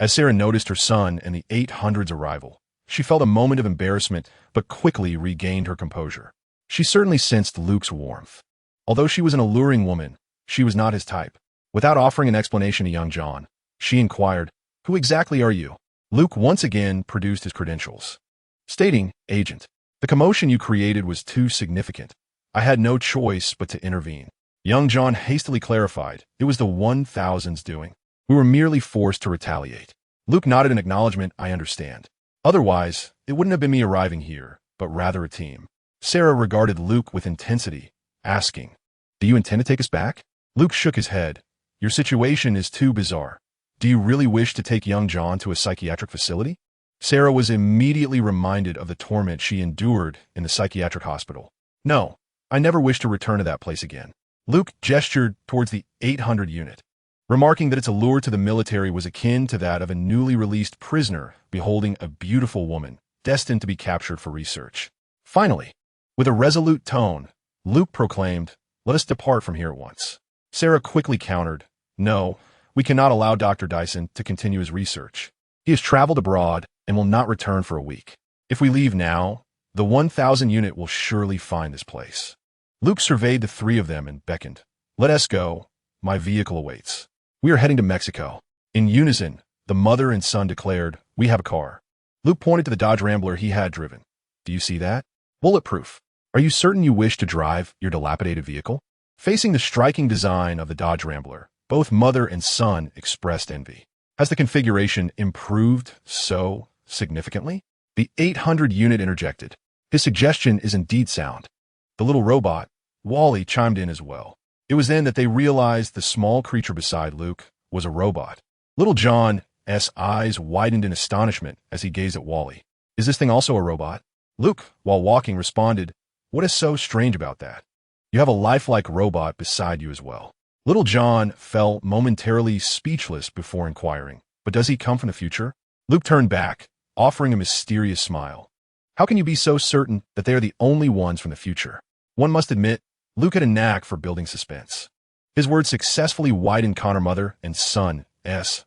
As Sarah noticed her son and the 800's arrival, she felt a moment of embarrassment but quickly regained her composure. She certainly sensed Luke's warmth. Although she was an alluring woman, she was not his type. Without offering an explanation to young John, she inquired, "Who exactly are you?" Luke once again produced his credentials, stating, "Agent. The commotion you created was too significant. I had no choice but to intervene." Young John hastily clarified, "It was the 1000's doing. We were merely forced to retaliate." Luke nodded in acknowledgement, "I understand. Otherwise, it wouldn't have been me arriving here, but rather a team." Sarah regarded Luke with intensity, asking, "Do you intend to take us back?" Luke shook his head. "Your situation is too bizarre. Do you really wish to take young John to a psychiatric facility?" Sarah was immediately reminded of the torment she endured in the psychiatric hospital. "No, I never wish to return to that place again." Luke gestured towards the 800 unit, remarking that its allure to the military was akin to that of a newly released prisoner beholding a beautiful woman destined to be captured for research. Finally, with a resolute tone, Luke proclaimed, "Let us depart from here at once." Sarah quickly countered, "No, we cannot allow Dr. Dyson to continue his research. He has traveled abroad and will not return for a week. If we leave now, the 1000 unit will surely find this place." Luke surveyed the three of them and beckoned, "Let us go. My vehicle awaits. We are heading to Mexico." In unison, the mother and son declared, "We have a car." Luke pointed to the Dodge Rambler he had driven. "Do you see that? Bulletproof. Are you certain you wish to drive your dilapidated vehicle?" Facing the striking design of the Dodge Rambler, both mother and son expressed envy. Has the configuration improved so significantly? The 800 unit interjected. "His suggestion is indeed sound." The little robot, Wally, chimed in as well. It was then that they realized the small creature beside Luke was a robot. Little John's eyes widened in astonishment as he gazed at Wally. "Is this thing also a robot?" Luke, while walking, responded, "What is so strange about that? You have a lifelike robot beside you as well." Little John fell momentarily speechless before inquiring, "But does he come from the future?" Luke turned back, offering a mysterious smile. "How can you be so certain that they are the only ones from the future?" One must admit, Luke had a knack for building suspense. His words successfully widened Connor mother and son's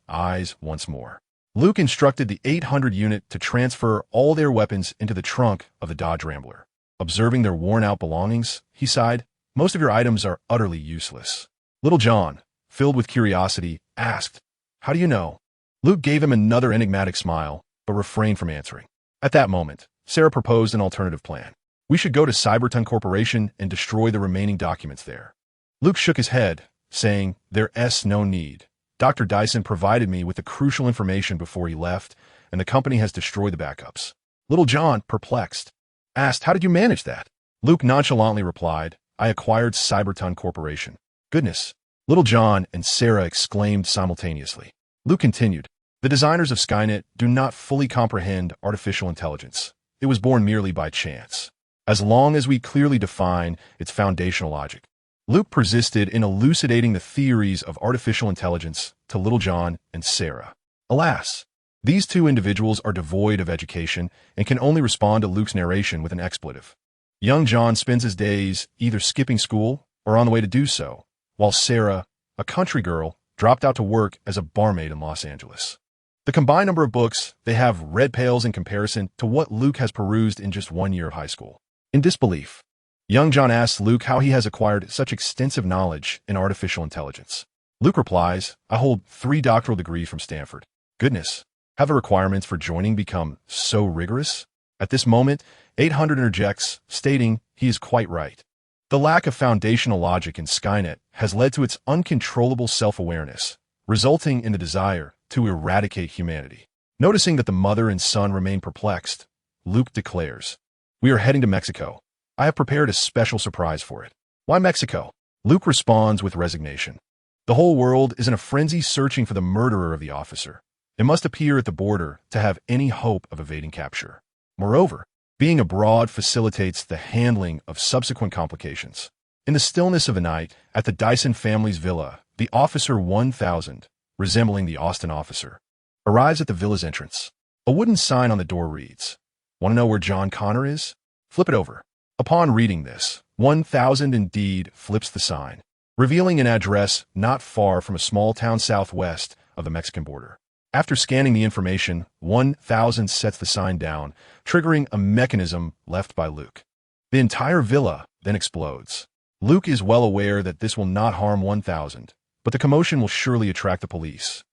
eyes once more. Luke instructed the 800 unit to transfer all their weapons into the trunk of the Dodge Rambler. Observing their worn-out belongings, he sighed, "Most of your items are utterly useless." Little John, filled with curiosity, asked, "How do you know?" Luke gave him another enigmatic smile, but refrained from answering. At that moment, Sarah proposed an alternative plan. "We should go to Cyberton Corporation and destroy the remaining documents there." Luke shook his head, saying, "There's no need. Dr. Dyson provided me with the crucial information before he left, and the company has destroyed the backups. Little John, perplexed, asked, "How did you manage that?" Luke nonchalantly replied, "I acquired Cyberton Corporation." Goodness! Little John and Sarah exclaimed simultaneously. Luke continued, "The designers of Skynet do not fully comprehend artificial intelligence. It was born merely by chance, as long as we clearly define its foundational logic." Luke persisted in elucidating the theories of artificial intelligence to Little John and Sarah. Alas, these two individuals are devoid of education and can only respond to Luke's narration with an expletive. Young John spends his days either skipping school or on the way to do so, while Sarah, a country girl, dropped out to work as a barmaid in Los Angeles. The combined number of books they have read pales in comparison to what Luke has perused in just 1 year of high school. In disbelief, young John asks Luke how he has acquired such extensive knowledge in artificial intelligence. Luke replies, "I hold 3 doctoral degrees from Stanford." Goodness, have the requirements for joining become so rigorous? At this moment, 800 interjects, stating he is quite right. The lack of foundational logic in Skynet has led to its uncontrollable self-awareness, resulting in the desire to eradicate humanity. Noticing that the mother and son remain perplexed, Luke declares, "We are heading to Mexico. I have prepared a special surprise for it." "Why Mexico?" Luke responds with resignation. "The whole world is in a frenzy searching for the murderer of the officer. It must appear at the border to have any hope of evading capture. Moreover, being abroad facilitates the handling of subsequent complications." In the stillness of the night, at the Dyson family's villa, the officer 1000, resembling the Austin officer, arrives at the villa's entrance. A wooden sign on the door reads, "Want to know where John Connor is? Flip it over." Upon reading this, 1000 indeed flips the sign, revealing an address not far from a small town southwest of the Mexican border. After scanning the information, 1000 sets the sign down, triggering a mechanism left by Luke. The entire villa then explodes. Luke is well aware that this will not harm 1000, but the commotion will surely attract the police,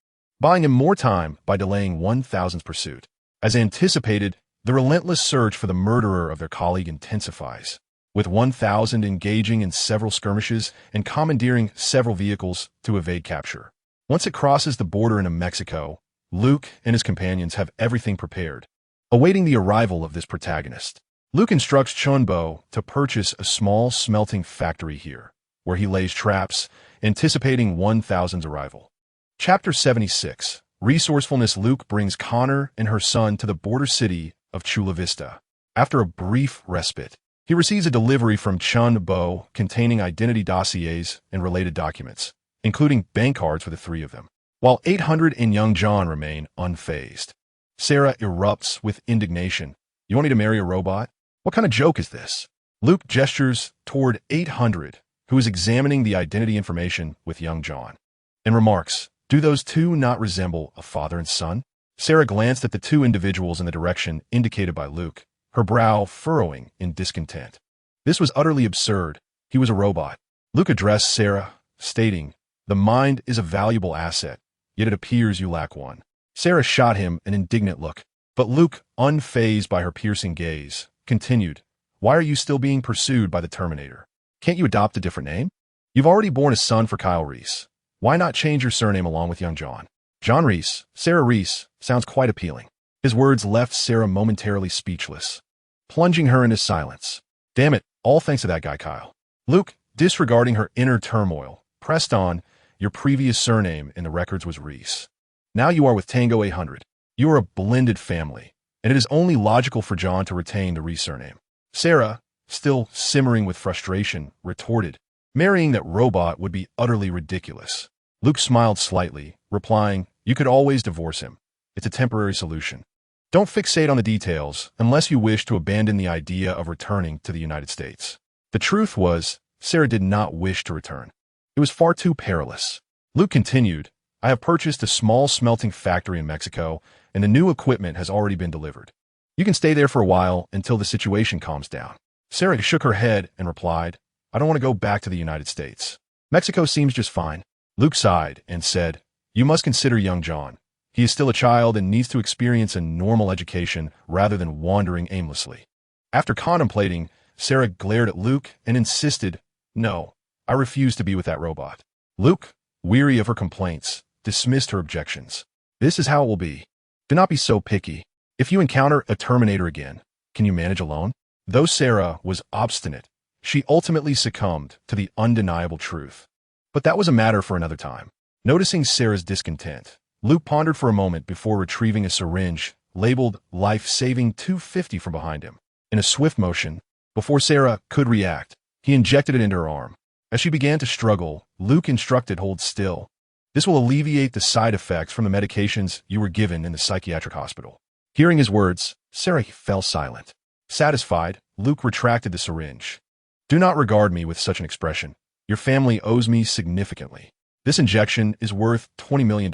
buying him more time by delaying 1000's pursuit. As anticipated, the relentless search for the murderer of their colleague intensifies, with 1000 engaging in several skirmishes and commandeering several vehicles to evade capture. Once it crosses the border into Mexico, Luke and his companions have everything prepared, awaiting the arrival of this protagonist. Luke instructs Chunbo to purchase a small smelting factory here, where he lays traps, anticipating 1000's arrival. Chapter 76. Resourcefulness. Luke brings Connor and her son to the border city of Chula Vista. After a brief respite, he receives a delivery from Chunbo containing identity dossiers and related documents, including bank cards for the 3 of them. While 800 and young John remain unfazed, Sarah erupts with indignation. "You want me to marry a robot? What kind of joke is this?" Luke gestures toward 800, who is examining the identity information with young John, and remarks, "Do those 2 not resemble a father and son?" Sarah glanced at the 2 individuals in the direction indicated by Luke, her brow furrowing in discontent. This was utterly absurd. He was a robot. Luke addressed Sarah, stating, "The mind is a valuable asset, yet it appears you lack one." Sarah shot him an indignant look, but Luke, unfazed by her piercing gaze, continued, "Why are you still being pursued by the Terminator? Can't you adopt a different name? You've already born a son for Kyle Reese. Why not change your surname along with young John? John Reese, Sarah Reese, sounds quite appealing." His words left Sarah momentarily speechless, plunging her into silence. "Damn it, all thanks to that guy Kyle." Luke, disregarding her inner turmoil, pressed on, "Your previous surname in the records was Reese. Now you are with Tango 800. You are a blended family, and it is only logical for John to retain the Reese surname." Sarah, still simmering with frustration, retorted, "Marrying that robot would be utterly ridiculous." Luke smiled slightly, replying, "You could always divorce him. It's a temporary solution. Don't fixate on the details unless you wish to abandon the idea of returning to the United States." The truth was, Sarah did not wish to return. It was far too perilous. Luke continued, "I have purchased a small smelting factory in Mexico, and the new equipment has already been delivered. You can stay there for a while until the situation calms down." Sarah shook her head and replied, "I don't want to go back to the United States. Mexico seems just fine." Luke sighed and said, "You must consider young John. He is still a child and needs to experience a normal education rather than wandering aimlessly." After contemplating, Sarah glared at Luke and insisted, "No, I refuse to be with that robot." Luke, weary of her complaints, dismissed her objections. This is how it will be. Do not be so picky. If you encounter a Terminator again, can you manage alone? Though Sarah was obstinate, she ultimately succumbed to the undeniable truth. But that was a matter for another time. Noticing Sarah's discontent, Luke pondered for a moment before retrieving a syringe labeled life-saving 250 from behind him. In a swift motion, before Sarah could react, he injected it into her arm. As she began to struggle, Luke instructed, hold still. This will alleviate the side effects from the medications you were given in the psychiatric hospital. Hearing his words, Sarah fell silent. Satisfied, Luke retracted the syringe. Do not regard me with such an expression. Your family owes me significantly. This injection is worth $20 million.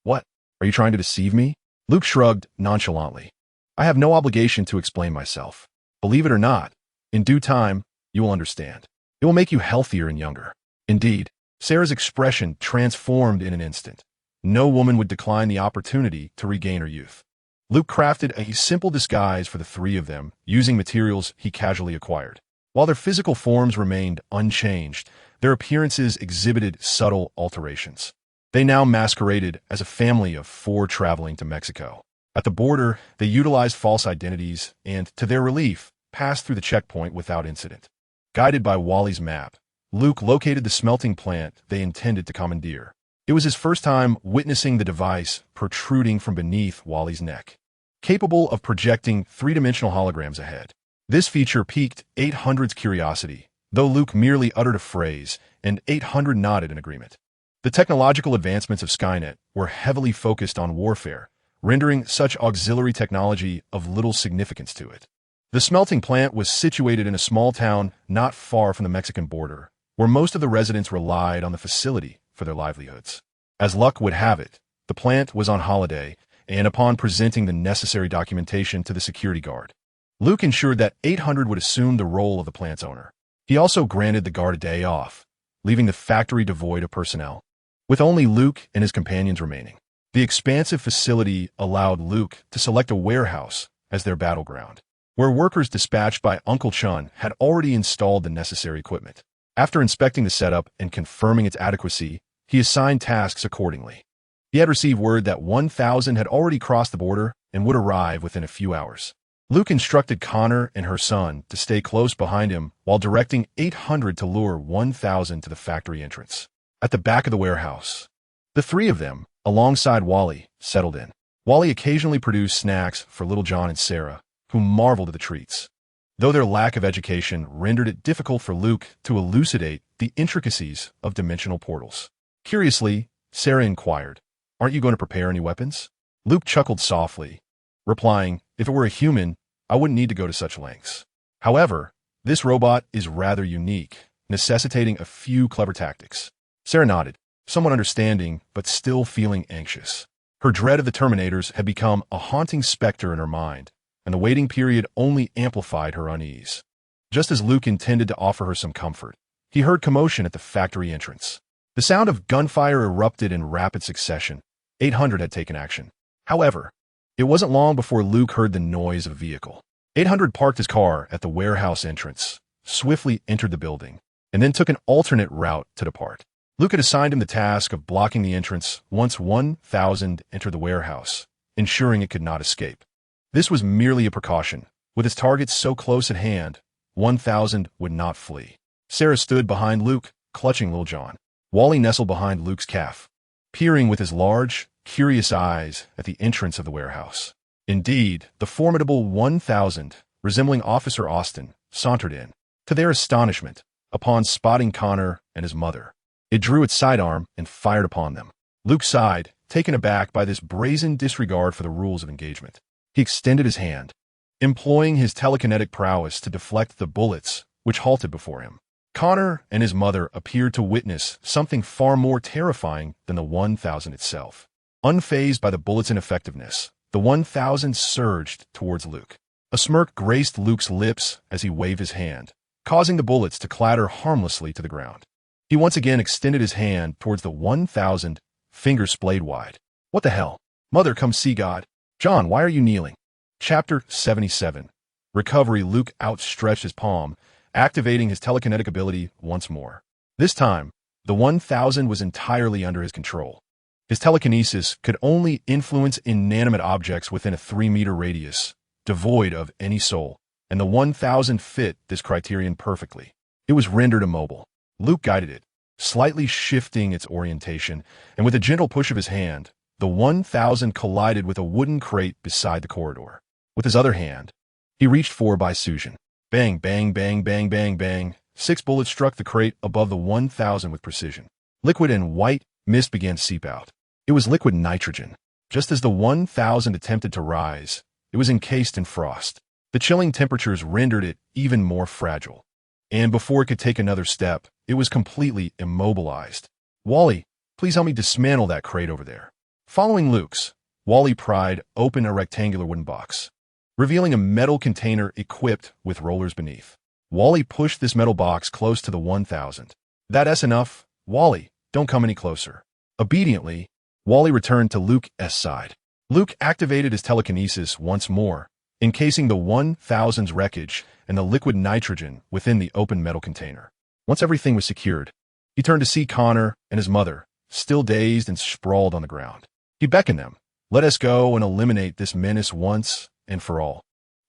What? Are you trying to deceive me? Luke shrugged nonchalantly. I have no obligation to explain myself. Believe it or not, in due time, you will understand. It will make you healthier and younger. Indeed, Sarah's expression transformed in an instant. No woman would decline the opportunity to regain her youth. Luke crafted a simple disguise for the three of them, using materials he casually acquired. While their physical forms remained unchanged, their appearances exhibited subtle alterations. They now masqueraded as a family of four traveling to Mexico. At the border, they utilized false identities and, to their relief, passed through the checkpoint without incident. Guided by Wally's map, Luke located the smelting plant they intended to commandeer. It was his first time witnessing the device protruding from beneath Wally's neck, capable of projecting three-dimensional holograms ahead. This feature piqued 800's curiosity, though Luke merely uttered a phrase, and 800 nodded in agreement. The technological advancements of Skynet were heavily focused on warfare, rendering such auxiliary technology of little significance to it. The smelting plant was situated in a small town not far from the Mexican border, where most of the residents relied on the facility for their livelihoods. As luck would have it, the plant was on holiday, and upon presenting the necessary documentation to the security guard, Luke ensured that 800 would assume the role of the plant's owner. He also granted the guard a day off, leaving the factory devoid of personnel, with only Luke and his companions remaining. The expansive facility allowed Luke to select a warehouse as their battleground, where workers dispatched by Uncle Chun had already installed the necessary equipment. After inspecting the setup and confirming its adequacy, he assigned tasks accordingly. He had received word that 1,000 had already crossed the border and would arrive within a few hours. Luke instructed Connor and her son to stay close behind him while directing 800 to lure 1,000 to the factory entrance. At the back of the warehouse, the three of them, alongside Wally, settled in. Wally occasionally produced snacks for Little John and Sarah, who marveled at the treats, though their lack of education rendered it difficult for Luke to elucidate the intricacies of dimensional portals. Curiously, Sarah inquired, "Aren't you going to prepare any weapons?" Luke chuckled softly, replying, "If it were a human, I wouldn't need to go to such lengths. However, this robot is rather unique, necessitating a few clever tactics." Sarah nodded, somewhat understanding but still feeling anxious. Her dread of the Terminators had become a haunting specter in her mind, and the waiting period only amplified her unease. Just as Luke intended to offer her some comfort, he heard commotion at the factory entrance. The sound of gunfire erupted in rapid succession. 800 had taken action. However, it wasn't long before Luke heard the noise of a vehicle. 800 parked his car at the warehouse entrance, swiftly entered the building, and then took an alternate route to depart. Luke had assigned him the task of blocking the entrance once 1,000 entered the warehouse, ensuring it could not escape. This was merely a precaution. With its target so close at hand, 1,000 would not flee. Sarah stood behind Luke, clutching Little John. Wally nestled behind Luke's calf, peering with his large, curious eyes at the entrance of the warehouse. Indeed, the formidable 1,000, resembling Officer Austin, sauntered in. To their astonishment, upon spotting Connor and his mother, it drew its sidearm and fired upon them. Luke sighed, taken aback by this brazen disregard for the rules of engagement. He extended his hand, employing his telekinetic prowess to deflect the bullets which halted before him. Connor and his mother appeared to witness something far more terrifying than the 1,000 itself. Unfazed by the bullet's ineffectiveness, the 1,000 surged towards Luke. A smirk graced Luke's lips as he waved his hand, causing the bullets to clatter harmlessly to the ground. He once again extended his hand towards the 1,000, fingers splayed wide. "What the hell? Mother, come see God. John, why are you kneeling?" Chapter 77. Recovery. Luke outstretched his palm, activating his telekinetic ability once more. This time, the 1,000 was entirely under his control. His telekinesis could only influence inanimate objects within a 3-meter radius, devoid of any soul, and the 1000 fit this criterion perfectly. It was rendered immobile. Luke guided it, slightly shifting its orientation, and with a gentle push of his hand, the 1000 collided with a wooden crate beside the corridor. With his other hand, he reached for Bisusion. Bang, bang, bang, bang, bang, bang. 6 bullets struck the crate above the 1000 with precision. Liquid and white mist began to seep out. It was liquid nitrogen. Just as the 1000 attempted to rise, it was encased in frost. The chilling temperatures rendered it even more fragile. And before it could take another step, it was completely immobilized. Wally, please help me dismantle that crate over there. Following Luke's, Wally pried open a rectangular wooden box, revealing a metal container equipped with rollers beneath. Wally pushed this metal box close to the 1000. That's enough. Wally, don't come any closer. Obediently, Wally returned to Luke's side. Luke activated his telekinesis once more, encasing the 1000's wreckage and the liquid nitrogen within the open metal container. Once everything was secured, he turned to see Connor and his mother, still dazed and sprawled on the ground. He beckoned them. Let us go and eliminate this menace once and for all.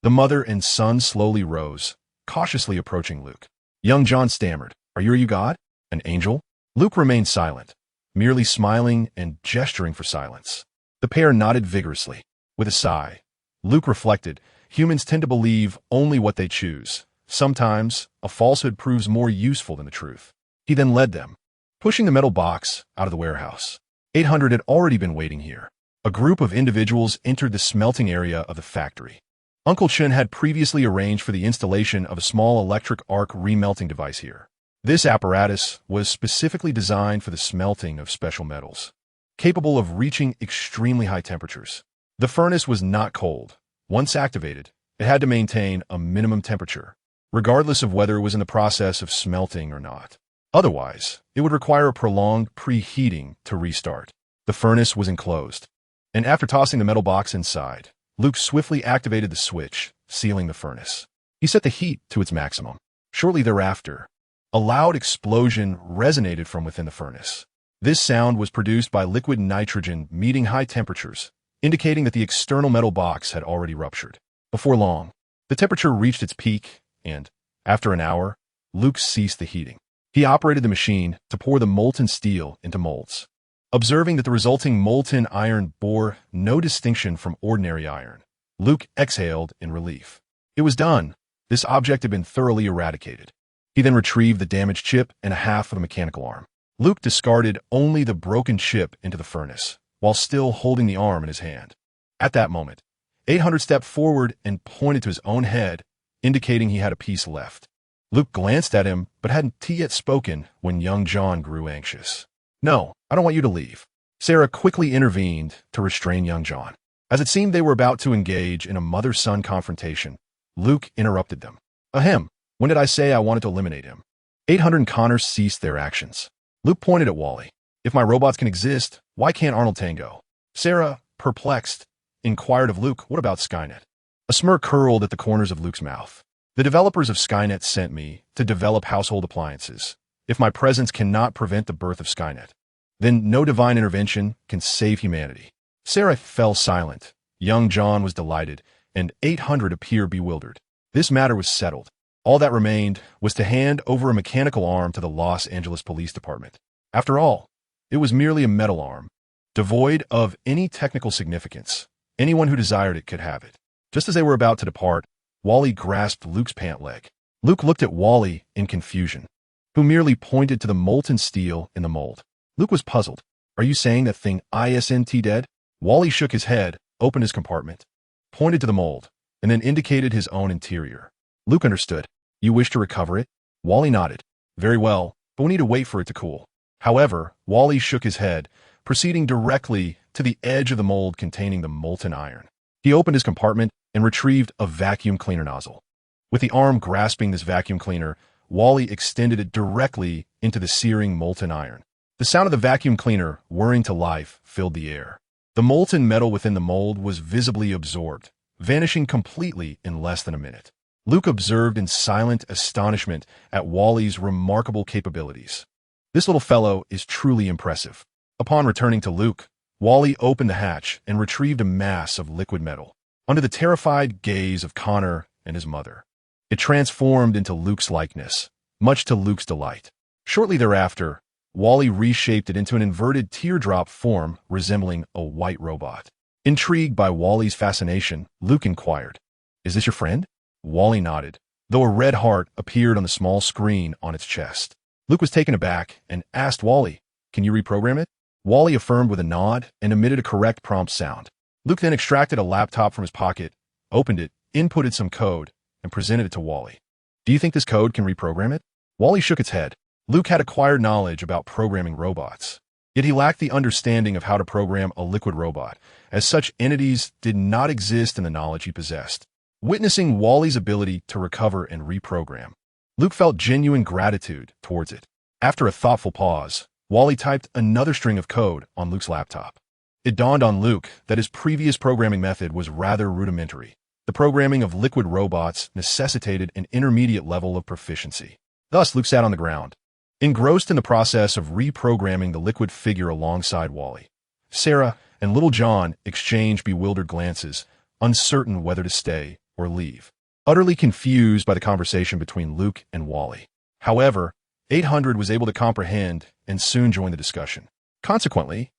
The mother and son slowly rose, cautiously approaching Luke. Young John stammered, Are you God? An angel? Luke remained silent, merely smiling and gesturing for silence. The pair nodded vigorously. With a sigh, Luke reflected, humans tend to believe only what they choose. Sometimes, a falsehood proves more useful than the truth. He then led them, pushing the metal box out of the warehouse. 800 had already been waiting here. A group of individuals entered the smelting area of the factory. Uncle Chen had previously arranged for the installation of a small electric arc remelting device here. This apparatus was specifically designed for the smelting of special metals, capable of reaching extremely high temperatures. The furnace was not cold. Once activated, it had to maintain a minimum temperature, regardless of whether it was in the process of smelting or not. Otherwise, it would require a prolonged preheating to restart. The furnace was enclosed, and after tossing the metal box inside, Luke swiftly activated the switch, sealing the furnace. He set the heat to its maximum. Shortly thereafter, a loud explosion resonated from within the furnace. This sound was produced by liquid nitrogen meeting high temperatures, indicating that the external metal box had already ruptured. Before long, the temperature reached its peak, and, after an hour, Luke ceased the heating. He operated the machine to pour the molten steel into molds. Observing that the resulting molten iron bore no distinction from ordinary iron, Luke exhaled in relief. It was done. This object had been thoroughly eradicated. He then retrieved the damaged chip and a half of the mechanical arm. Luke discarded only the broken chip into the furnace, while still holding the arm in his hand. At that moment, 800 stepped forward and pointed to his own head, indicating he had a piece left. Luke glanced at him, but hadn't yet spoken when young John grew anxious. No, I don't want you to leave. Sarah quickly intervened to restrain young John. As it seemed they were about to engage in a mother-son confrontation, Luke interrupted them. Ahem, when did I say I wanted to eliminate him? 800 and Connor ceased their actions. Luke pointed at Wally. If my robots can exist, why can't Arnold Tango? Sarah, perplexed, inquired of Luke, what about Skynet? A smirk curled at the corners of Luke's mouth. The developers of Skynet sent me to develop household appliances. If my presence cannot prevent the birth of Skynet, then no divine intervention can save humanity. Sarah fell silent. Young John was delighted, and 800 appeared bewildered. This matter was settled. All that remained was to hand over a mechanical arm to the Los Angeles Police Department. After all, it was merely a metal arm, devoid of any technical significance. Anyone who desired it could have it. Just as they were about to depart, Wally grasped Luke's pant leg. Luke looked at Wally in confusion, who merely pointed to the molten steel in the mold. Luke was puzzled. Are you saying that thing isn't dead? Wally shook his head, opened his compartment, pointed to the mold, and then indicated his own interior. Luke understood. You wish to recover it? Wally nodded. Very well, but we need to wait for it to cool. However, Wally shook his head, proceeding directly to the edge of the mold containing the molten iron. He opened his compartment and retrieved a vacuum cleaner nozzle. With the arm grasping this vacuum cleaner, Wally extended it directly into the searing molten iron. The sound of the vacuum cleaner whirring to life filled the air. The molten metal within the mold was visibly absorbed, vanishing completely in less than a minute. Luke observed in silent astonishment at Wally's remarkable capabilities. This little fellow is truly impressive. Upon returning to Luke, Wally opened the hatch and retrieved a mass of liquid metal. Under the terrified gaze of Connor and his mother, it transformed into Luke's likeness, much to Luke's delight. Shortly thereafter, Wally reshaped it into an inverted teardrop form resembling a white robot. Intrigued by Wally's fascination, Luke inquired, "Is this your friend?" Wally nodded, though a red heart appeared on the small screen on its chest. Luke was taken aback and asked Wally, "Can you reprogram it?" Wally affirmed with a nod and emitted a correct prompt sound. Luke then extracted a laptop from his pocket, opened it, inputted some code, and presented it to Wally. "Do you think this code can reprogram it?" Wally shook its head. Luke had acquired knowledge about programming robots, yet he lacked the understanding of how to program a liquid robot, as such entities did not exist in the knowledge he possessed. Witnessing Wally's ability to recover and reprogram, Luke felt genuine gratitude towards it. After a thoughtful pause, Wally typed another string of code on Luke's laptop. It dawned on Luke that his previous programming method was rather rudimentary. The programming of liquid robots necessitated an intermediate level of proficiency. Thus, Luke sat on the ground, engrossed in the process of reprogramming the liquid figure alongside Wally. Sarah and Little John exchanged bewildered glances, uncertain whether to stay or leave, utterly confused by the conversation between Luke and Wally. However, 800 was able to comprehend and soon joined the discussion. Consequently,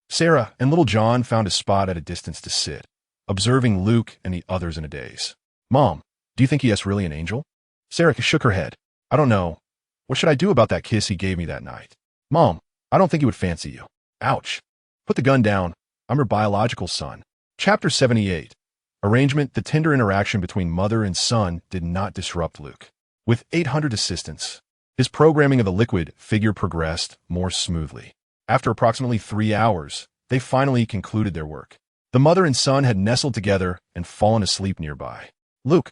Sarah and Little John found a spot at a distance to sit, observing Luke and the others in a daze. "Mom, do you think he is really an angel?" Sarah shook her head. "I don't know. What should I do about that kiss he gave me that night?" "Mom, I don't think he would fancy you." "Ouch. Put the gun down. I'm your biological son." Chapter 78. Arrangement. The tender interaction between mother and son did not disrupt Luke. With 800 assistance, his programming of the liquid figure progressed more smoothly. After approximately 3 hours, they finally concluded their work. The mother and son had nestled together and fallen asleep nearby. Luke,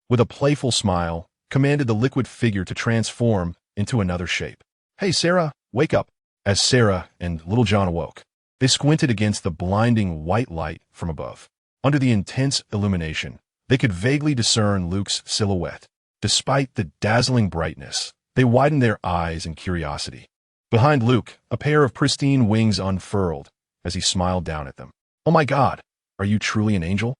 with a playful smile, commanded the liquid figure to transform into another shape. "Hey, Sarah, wake up." As Sarah and Little John awoke, they squinted against the blinding white light from above. Under the intense illumination, they could vaguely discern Luke's silhouette. Despite the dazzling brightness, they widened their eyes in curiosity. Behind Luke, a pair of pristine wings unfurled as he smiled down at them. "Oh my God, are you truly an angel?"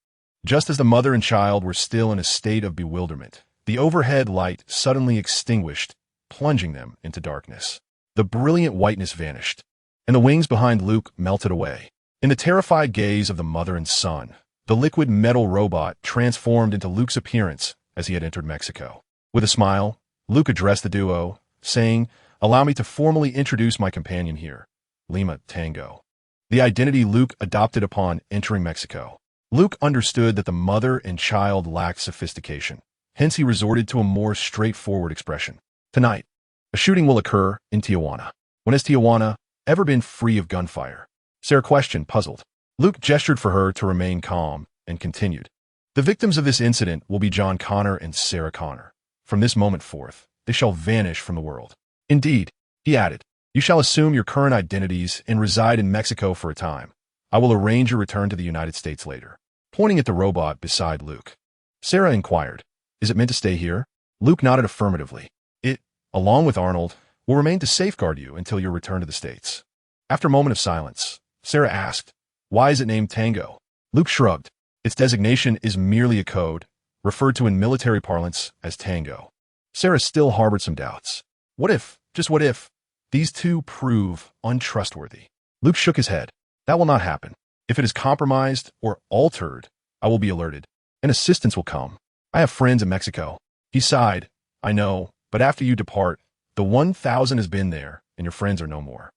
Just as the mother and child were still in a state of bewilderment, the overhead light suddenly extinguished, plunging them into darkness. The brilliant whiteness vanished, and the wings behind Luke melted away. In the terrified gaze of the mother and son, the liquid metal robot transformed into Luke's appearance as he had entered Mexico. With a smile, Luke addressed the duo, saying, "Allow me to formally introduce my companion here, Lima Tango." The identity Luke adopted upon entering Mexico. Luke understood that the mother and child lacked sophistication. Hence, he resorted to a more straightforward expression. "Tonight, a shooting will occur in Tijuana. When has Tijuana ever been free of gunfire?" Sarah questioned, puzzled. Luke gestured for her to remain calm and continued. "The victims of this incident will be John Connor and Sarah Connor. From this moment forth, they shall vanish from the world. Indeed," he added, "you shall assume your current identities and reside in Mexico for a time. I will arrange your return to the United States later." Pointing at the robot beside Luke, Sarah inquired, "Is it meant to stay here?" Luke nodded affirmatively. "It, along with Arnold, will remain to safeguard you until your return to the States." After a moment of silence, Sarah asked, "Why is it named Tango?" Luke shrugged. "Its designation is merely a code, referred to in military parlance as Tango." Sarah still harbored some doubts. What if, just what if, these two prove untrustworthy? Luke shook his head. "That will not happen. If it is compromised or altered, I will be alerted, and assistance will come. I have friends in Mexico." He sighed. "I know, but after you depart, the 1,000 has been there, and your friends are no more."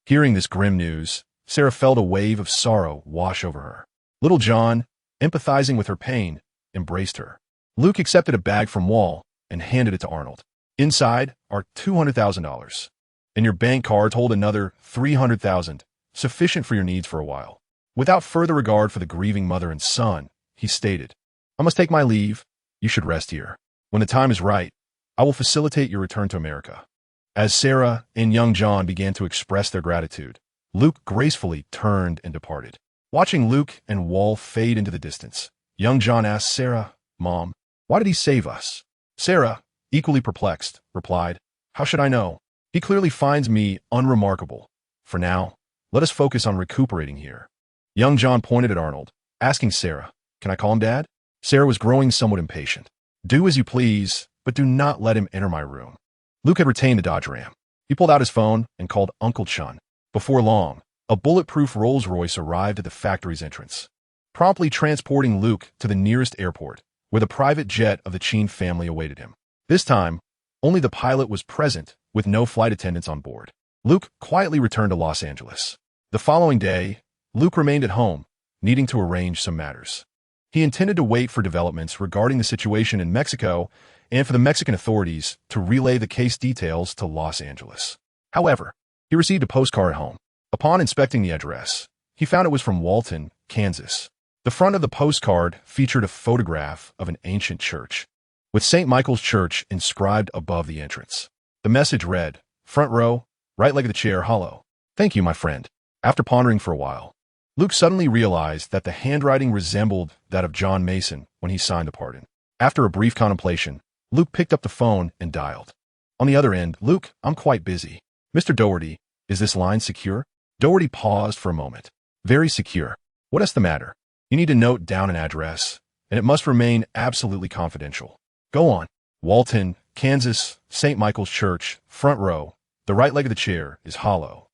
Hearing this grim news, Sarah felt a wave of sorrow wash over her. Little John, empathizing with her pain, embraced her. Luke accepted a bag from Wall and handed it to Arnold. "Inside are $200,000, and your bank cards hold another $300,000, sufficient for your needs for a while." Without further regard for the grieving mother and son, he stated, "I must take my leave. You should rest here. When the time is right, I will facilitate your return to America." As Sarah and young John began to express their gratitude, Luke gracefully turned and departed. Watching Luke and Wall fade into the distance, young John asked Sarah, "Mom, why did he save us?" Sarah, equally perplexed, replied, "How should I know? He clearly finds me unremarkable. For now, Let us focus on recuperating here. Young John pointed at Arnold, asking Sarah, "Can I call him Dad?" Sarah was growing somewhat impatient. "Do as you please, but do not let him enter my room." Luke had retained the Dodge Ram. He pulled out his phone and called Uncle Chun. Before long, a bulletproof Rolls-Royce arrived at the factory's entrance, promptly transporting Luke to the nearest airport, where the private jet of the Chun family awaited him. This time, only the pilot was present, with no flight attendants on board. Luke quietly returned to Los Angeles. The following day, Luke remained at home, needing to arrange some matters. He intended to wait for developments regarding the situation in Mexico and for the Mexican authorities to relay the case details to Los Angeles. However, he received a postcard at home. Upon inspecting the address, he found it was from Walton, Kansas. The front of the postcard featured a photograph of an ancient church, with St. Michael's Church inscribed above the entrance. The message read, "Front row, right leg of the chair hollow. Thank you, my friend." After pondering for a while, Luke suddenly realized that the handwriting resembled that of John Mason when he signed the pardon. After a brief contemplation, Luke picked up the phone and dialed. On the other end, "Luke, I'm quite busy. Mr. Doherty, is this line secure?" Doherty paused for a moment. "Very secure. What is the matter?" "You need to note down an address, and it must remain absolutely confidential." "Go on." "Walton, Kansas, St. Michael's Church, front row. The right leg of the chair is hollow,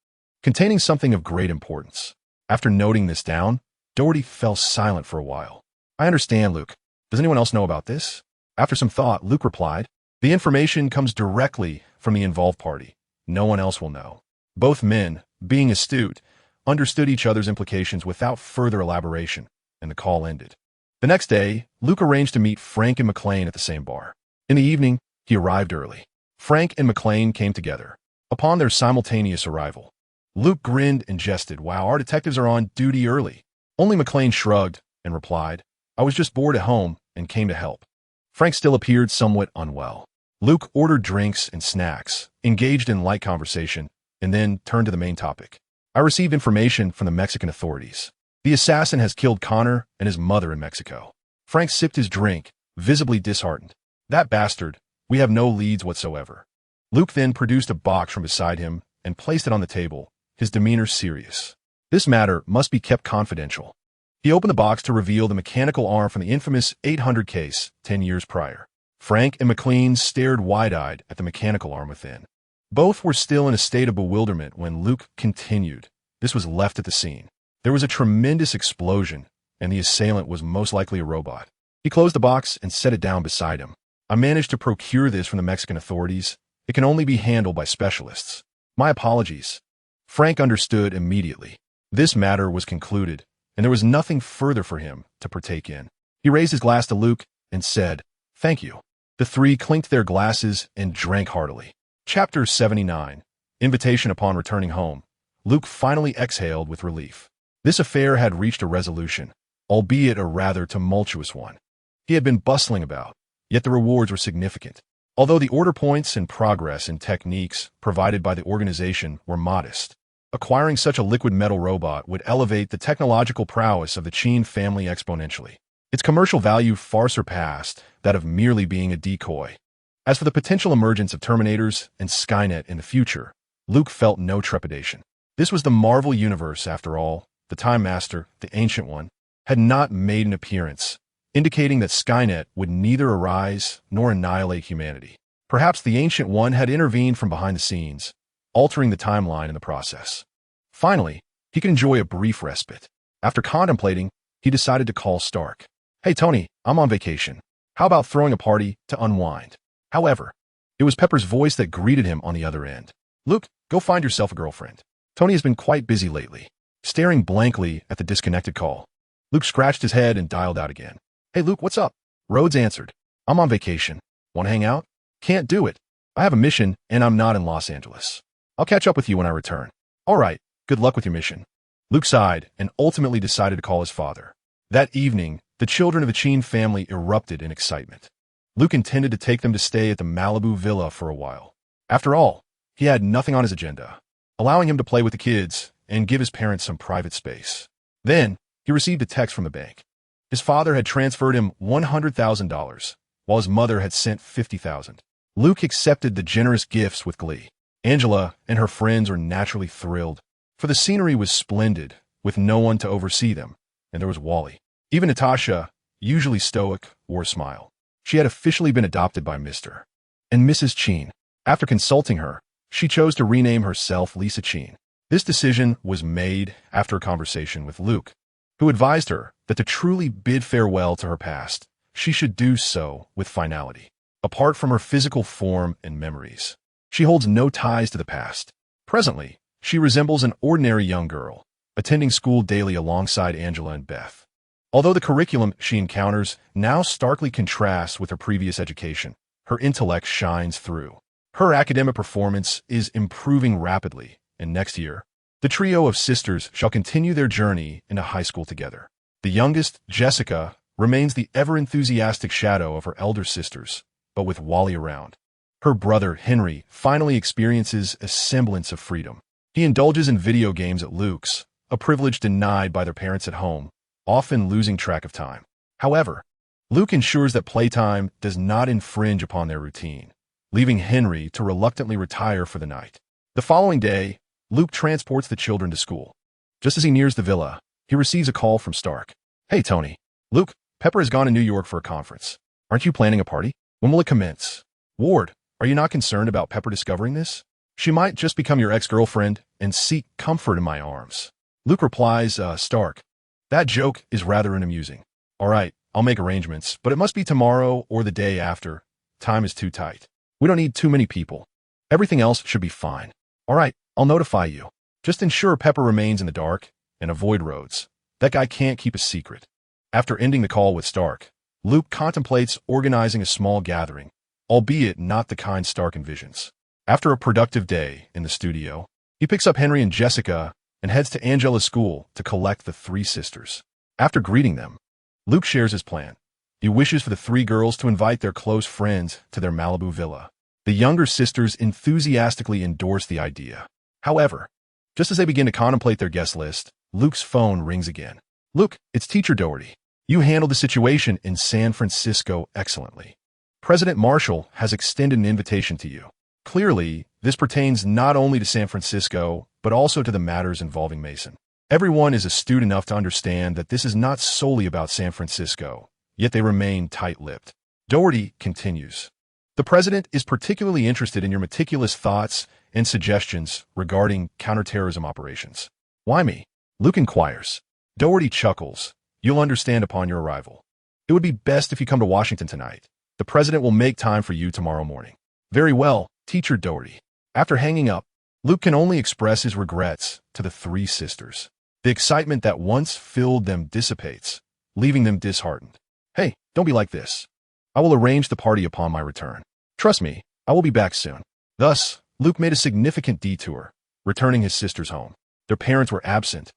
containing something of great importance." After noting this down, Doherty fell silent for a while. "I understand, Luke. Does anyone else know about this?" After some thought, Luke replied, "The information comes directly from the involved party. No one else will know." Both men, being astute, understood each other's implications without further elaboration, and the call ended. The next day, Luke arranged to meet Frank and McLean at the same bar. In the evening, he arrived early. Frank and McLean came together. Upon their simultaneous arrival, Luke grinned and jested, "Wow, our detectives are on duty early." Only McLean shrugged and replied, "I was just bored at home and came to help." Frank still appeared somewhat unwell. Luke ordered drinks and snacks, engaged in light conversation, and then turned to the main topic. "I received information from the Mexican authorities. The assassin has killed Connor and his mother in Mexico." Frank sipped his drink, visibly disheartened. "That bastard, we have no leads whatsoever." Luke then produced a box from beside him and placed it on the table, his demeanor serious. "This matter must be kept confidential." He opened the box to reveal the mechanical arm from the infamous 800 case 10 years prior. Frank and McLean stared wide-eyed at the mechanical arm within. Both were still in a state of bewilderment when Luke continued. "This was left at the scene. There was a tremendous explosion, and the assailant was most likely a robot." He closed the box and set it down beside him. "I managed to procure this from the Mexican authorities. It can only be handled by specialists. My apologies." Frank understood immediately. This matter was concluded, and there was nothing further for him to partake in. He raised his glass to Luke and said, "Thank you." The three clinked their glasses and drank heartily. Chapter 79. Invitation upon returning home. Luke finally exhaled with relief. This affair had reached a resolution, albeit a rather tumultuous one. He had been bustling about, yet the rewards were significant. Although the order points and progress and techniques provided by the organization were modest, acquiring such a liquid metal robot would elevate the technological prowess of the Chun family exponentially. Its commercial value far surpassed that of merely being a decoy. As for the potential emergence of Terminators and Skynet in the future, Luke felt no trepidation. This was the Marvel Universe after all. The Time Master, the Ancient One, had not made an appearance, indicating that Skynet would neither arise nor annihilate humanity. Perhaps the Ancient One had intervened from behind the scenes, altering the timeline in the process. Finally, he could enjoy a brief respite. After contemplating, he decided to call Stark. "Hey Tony, I'm on vacation. How about throwing a party to unwind?" However, it was Pepper's voice that greeted him on the other end. "Luke, go find yourself a girlfriend. Tony has been quite busy lately." Staring blankly at the disconnected call, Luke scratched his head and dialed out again. "Hey Luke, what's up?" Rhodes answered. "I'm on vacation. Want to hang out?" "Can't do it. I have a mission and I'm not in Los Angeles. I'll catch up with you when I return." "All right, good luck with your mission." Luke sighed and ultimately decided to call his father. That evening, the children of the Chun family erupted in excitement. Luke intended to take them to stay at the Malibu villa for a while. After all, he had nothing on his agenda, allowing him to play with the kids and give his parents some private space. Then, he received a text from the bank. His father had transferred him $100,000, while his mother had sent $50,000. Luke accepted the generous gifts with glee. Angela and her friends were naturally thrilled. For the scenery was splendid, with no one to oversee them, and there was Wally. Even Natasha, usually stoic, wore a smile. She had officially been adopted by Mr. and Mrs. Cheen. After consulting her, she chose to rename herself Lisa Cheen. This decision was made after a conversation with Luke, who advised her that to truly bid farewell to her past, she should do so with finality. Apart from her physical form and memories, she holds no ties to the past. Presently, she resembles an ordinary young girl, attending school daily alongside Angela and Beth. Although the curriculum she encounters now starkly contrasts with her previous education, her intellect shines through. Her academic performance is improving rapidly, and next year, the trio of sisters shall continue their journey into high school together. The youngest, Jessica, remains the ever-enthusiastic shadow of her elder sisters, but with Wally around. Her brother, Henry, finally experiences a semblance of freedom. He indulges in video games at Luke's, a privilege denied by their parents at home, often losing track of time. However, Luke ensures that playtime does not infringe upon their routine, leaving Henry to reluctantly retire for the night. The following day, Luke transports the children to school. Just as he nears the villa, he receives a call from Stark. "Hey, Tony. Luke, Pepper has gone to New York for a conference. Aren't you planning a party? When will it commence? Ward, are you not concerned about Pepper discovering this? She might just become your ex-girlfriend and seek comfort in my arms." Luke replies, Stark, that joke is rather unamusing. All right, I'll make arrangements, but it must be tomorrow or the day after. Time is too tight. We don't need too many people. Everything else should be fine. All right, I'll notify you. Just ensure Pepper remains in the dark and avoid Rhodes. That guy can't keep a secret. After ending the call with Stark, Luke contemplates organizing a small gathering, albeit not the kind Stark envisions. After a productive day in the studio, he picks up Henry and Jessica and heads to Angela's school to collect the three sisters. After greeting them, Luke shares his plan. He wishes for the three girls to invite their close friends to their Malibu villa. The younger sisters enthusiastically endorse the idea. However, just as they begin to contemplate their guest list, Luke's phone rings again. Luke, it's Teacher Doherty. You handled the situation in San Francisco excellently. President Marshall has extended an invitation to you. Clearly, this pertains not only to San Francisco, but also to the matters involving Mason. Everyone is astute enough to understand that this is not solely about San Francisco, yet they remain tight-lipped. Doherty continues. The president is particularly interested in your meticulous thoughts and suggestions regarding counterterrorism operations. Why me? Luke inquires. Doherty chuckles. You'll understand upon your arrival. It would be best if you come to Washington tonight. The president will make time for you tomorrow morning. Very well, Teacher Doherty. After hanging up, Luke can only express his regrets to the three sisters. The excitement that once filled them dissipates, leaving them disheartened. Hey, don't be like this. I will arrange the party upon my return. Trust me, I will be back soon. Thus, Luke made a significant detour, returning his sisters home. Their parents were absent,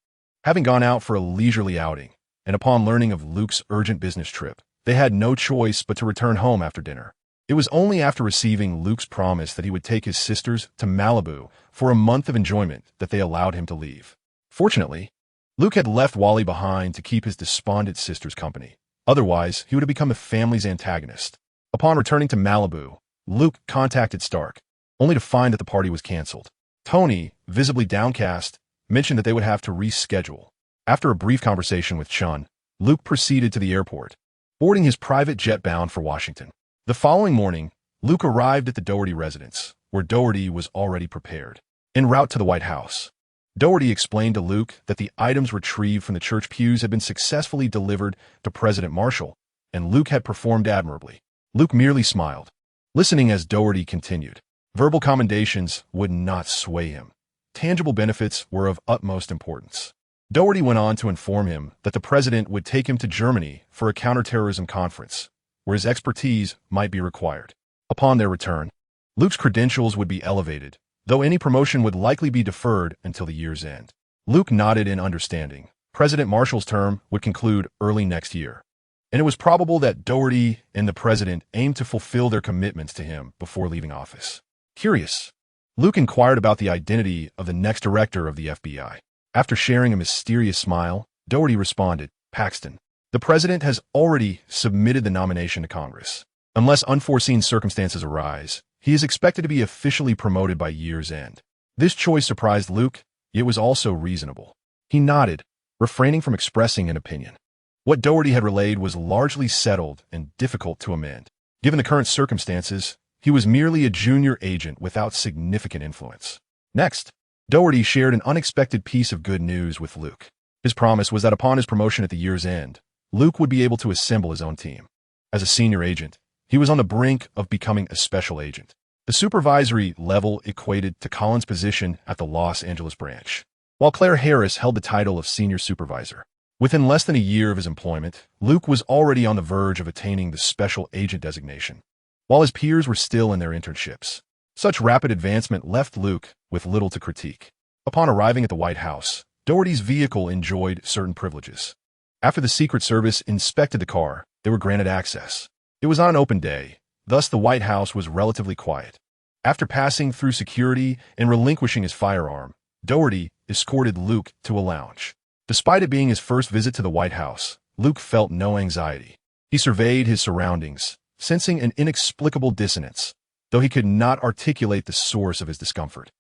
having gone out for a leisurely outing, and upon learning of Luke's urgent business trip, they had no choice but to return home after dinner. It was only after receiving Luke's promise that he would take his sisters to Malibu for a month of enjoyment that they allowed him to leave. Fortunately, Luke had left Wally behind to keep his despondent sisters company. Otherwise, he would have become the family's antagonist. Upon returning to Malibu, Luke contacted Stark, only to find that the party was canceled. Tony, visibly downcast, mentioned that they would have to reschedule. After a brief conversation with Chun, Luke proceeded to the airport, boarding his private jet bound for Washington. The following morning, Luke arrived at the Doherty residence, where Doherty was already prepared. En route to the White House, Doherty explained to Luke that the items retrieved from the church pews had been successfully delivered to President Marshall, and Luke had performed admirably. Luke merely smiled, listening as Doherty continued. Verbal commendations would not sway him. Tangible benefits were of utmost importance. Doherty went on to inform him that the president would take him to Germany for a counterterrorism conference, where his expertise might be required. Upon their return, Luke's credentials would be elevated, though any promotion would likely be deferred until the year's end. Luke nodded in understanding. President Marshall's term would conclude early next year, and it was probable that Doherty and the president aimed to fulfill their commitments to him before leaving office. Curious, Luke inquired about the identity of the next director of the FBI. After sharing a mysterious smile, Doherty responded, Paxton. The president has already submitted the nomination to Congress. Unless unforeseen circumstances arise, he is expected to be officially promoted by year's end. This choice surprised Luke, It was also reasonable. He nodded, refraining from expressing an opinion. What Doherty had relayed was largely settled and difficult to amend. Given the current circumstances, he was merely a junior agent without significant influence. Next, Doherty shared an unexpected piece of good news with Luke. His promise was that upon his promotion at the year's end, Luke would be able to assemble his own team. As a senior agent, he was on the brink of becoming a special agent. The supervisory level equated to Colin's position at the Los Angeles branch, while Claire Harris held the title of senior supervisor. Within less than a year of his employment, Luke was already on the verge of attaining the special agent designation, while his peers were still in their internships. Such rapid advancement left Luke with little to critique. Upon arriving at the White House, Doherty's vehicle enjoyed certain privileges. After the Secret Service inspected the car, they were granted access. It was on an open day, thus the White House was relatively quiet. After passing through security and relinquishing his firearm, Doherty escorted Luke to a lounge. Despite it being his first visit to the White House, Luke felt no anxiety. He surveyed his surroundings, sensing an inexplicable dissonance, though he could not articulate the source of his discomfort.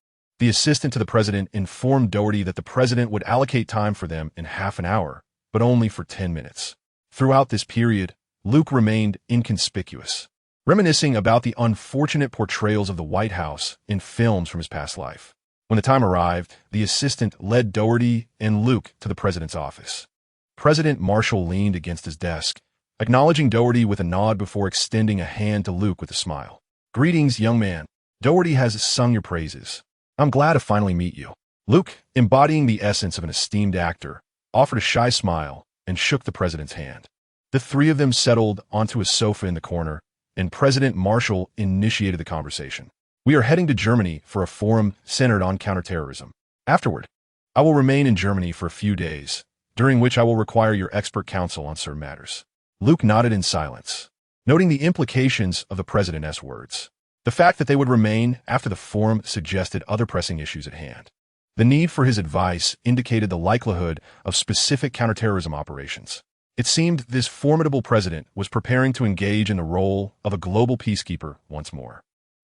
The assistant to the president informed Doherty that the president would allocate time for them in half an hour, but only for 10 minutes. Throughout this period, Luke remained inconspicuous, reminiscing about the unfortunate portrayals of the White House in films from his past life. When the time arrived, the assistant led Doherty and Luke to the president's office. President Marshall leaned against his desk, acknowledging Doherty with a nod before extending a hand to Luke with a smile. "Greetings, young man. Doherty has sung your praises. I'm glad to finally meet you." Luke, embodying the essence of an esteemed actor, offered a shy smile and shook the president's hand. The three of them settled onto a sofa in the corner, and President Marshall initiated the conversation. "We are heading to Germany for a forum centered on counterterrorism. Afterward, I will remain in Germany for a few days, during which I will require your expert counsel on certain matters." Luke nodded in silence, noting the implications of the president's words. The fact that they would remain after the forum suggested other pressing issues at hand. The need for his advice indicated the likelihood of specific counterterrorism operations. It seemed this formidable president was preparing to engage in the role of a global peacekeeper once more.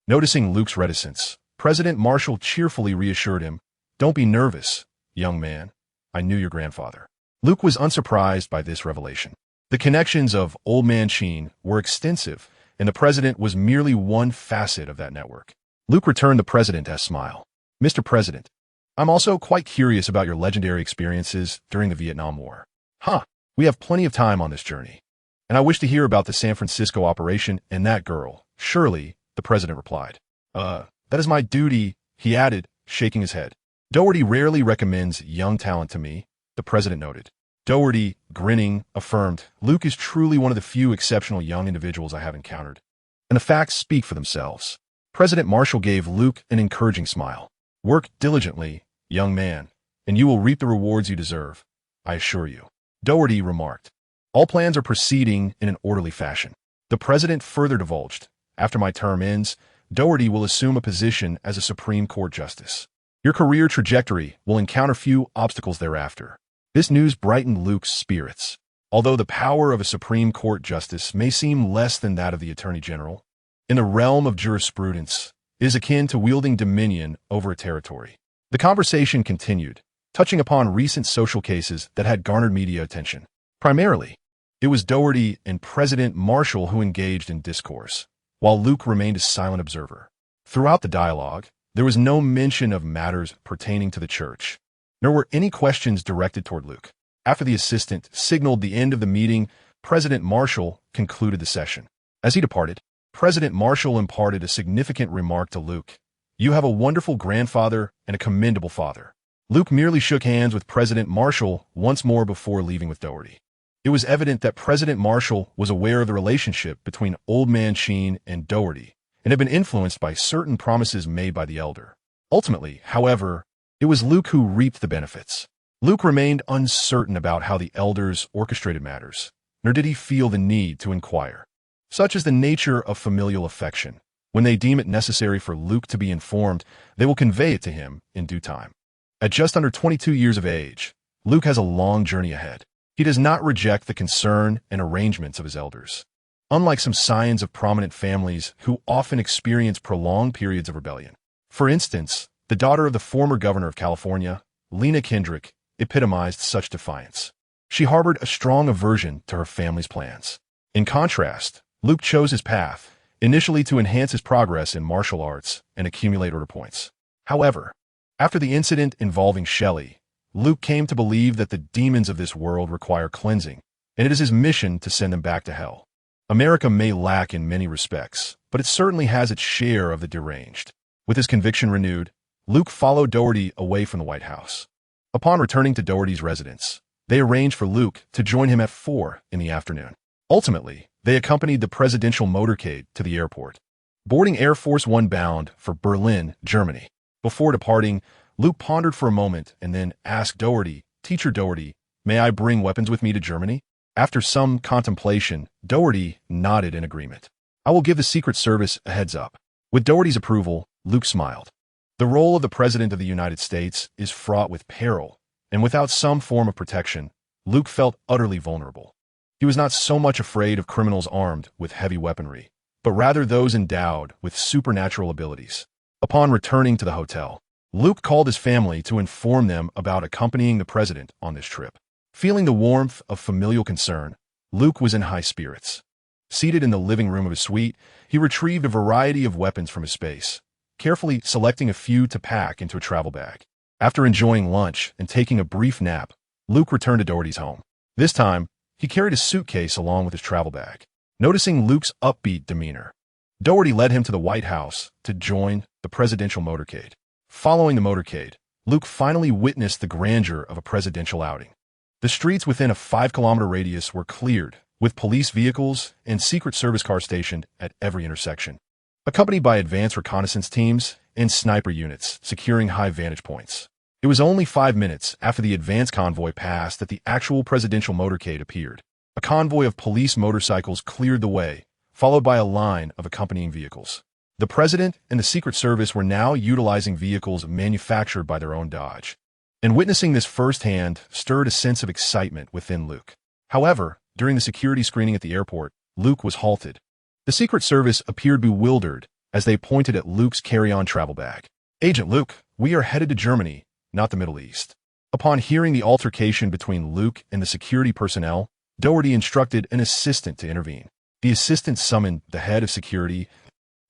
Noticing Luke's reticence, President Marshall cheerfully reassured him, "Don't be nervous, young man. I knew your grandfather." Luke was unsurprised by this revelation. The connections of Old Man Sheen were extensive, and the president was merely one facet of that network. Luke returned the president's smile. "Mr. President, I'm also quite curious about your legendary experiences during the Vietnam War." "Huh, we have plenty of time on this journey. And I wish to hear about the San Francisco operation and that girl, Shirley," the president replied. That is my duty," he added, shaking his head. "Doherty rarely recommends young talent to me," the president noted. Doherty, grinning, affirmed, "Luke is truly one of the few exceptional young individuals I have encountered, and the facts speak for themselves." President Marshall gave Luke an encouraging smile. "Work diligently, young man, and you will reap the rewards you deserve, I assure you," Doherty remarked. "All plans are proceeding in an orderly fashion." The president further divulged, "After my term ends, Doherty will assume a position as a Supreme Court justice. Your career trajectory will encounter few obstacles thereafter." This news brightened Luke's spirits. Although the power of a Supreme Court justice may seem less than that of the Attorney General, in the realm of jurisprudence, it is akin to wielding dominion over a territory. The conversation continued, touching upon recent social cases that had garnered media attention. Primarily, it was Doherty and President Marshall who engaged in discourse, while Luke remained a silent observer. Throughout the dialogue, there was no mention of matters pertaining to the church, nor were any questions directed toward Luke. After the assistant signaled the end of the meeting, President Marshall concluded the session. As he departed, President Marshall imparted a significant remark to Luke. "You have a wonderful grandfather and a commendable father." Luke merely shook hands with President Marshall once more before leaving with Doherty. It was evident that President Marshall was aware of the relationship between Old Man Sheen and Doherty, and had been influenced by certain promises made by the elder. Ultimately, however, it was Luke who reaped the benefits. Luke remained uncertain about how the elders orchestrated matters, nor did he feel the need to inquire. Such is the nature of familial affection. When they deem it necessary for Luke to be informed, they will convey it to him in due time. At just under 22 years of age, Luke has a long journey ahead. He does not reject the concern and arrangements of his elders. Unlike some scions of prominent families who often experience prolonged periods of rebellion. For instance, the daughter of the former governor of California, Lena Kendrick, epitomized such defiance. She harbored a strong aversion to her family's plans. In contrast, Luke chose his path, initially to enhance his progress in martial arts and accumulate order points. However, after the incident involving Shelley, Luke came to believe that the demons of this world require cleansing, and it is his mission to send them back to hell. America may lack in many respects, but it certainly has its share of the deranged. With his conviction renewed, Luke followed Doherty away from the White House. Upon returning to Doherty's residence, they arranged for Luke to join him at 4 in the afternoon. Ultimately, they accompanied the presidential motorcade to the airport, boarding Air Force One bound for Berlin, Germany. Before departing, Luke pondered for a moment and then asked Doherty, "Teacher Doherty, may I bring weapons with me to Germany?" After some contemplation, Doherty nodded in agreement. "I will give the Secret Service a heads up." With Doherty's approval, Luke smiled. The role of the President of the United States is fraught with peril, and without some form of protection, Luke felt utterly vulnerable. He was not so much afraid of criminals armed with heavy weaponry, but rather those endowed with supernatural abilities. Upon returning to the hotel, Luke called his family to inform them about accompanying the president on this trip. Feeling the warmth of familial concern, Luke was in high spirits. Seated in the living room of his suite, he retrieved a variety of weapons from his space, carefully selecting a few to pack into a travel bag. After enjoying lunch and taking a brief nap, Luke returned to Doherty's home. This time, he carried a suitcase along with his travel bag. Noticing Luke's upbeat demeanor, Doherty led him to the White House to join the presidential motorcade. Following the motorcade, Luke finally witnessed the grandeur of a presidential outing. The streets within a 5-kilometer radius were cleared, with police vehicles and Secret Service cars stationed at every intersection, accompanied by advanced reconnaissance teams and sniper units securing high vantage points. It was only 5 minutes after the advance convoy passed that the actual presidential motorcade appeared. A convoy of police motorcycles cleared the way, followed by a line of accompanying vehicles. The president and the Secret Service were now utilizing vehicles manufactured by their own Dodge, and witnessing this firsthand stirred a sense of excitement within Luke. However, during the security screening at the airport, Luke was halted. The Secret Service appeared bewildered as they pointed at Luke's carry-on travel bag. "Agent Luke, we are headed to Germany, not the Middle East." Upon hearing the altercation between Luke and the security personnel, Doherty instructed an assistant to intervene. The assistant summoned the head of security.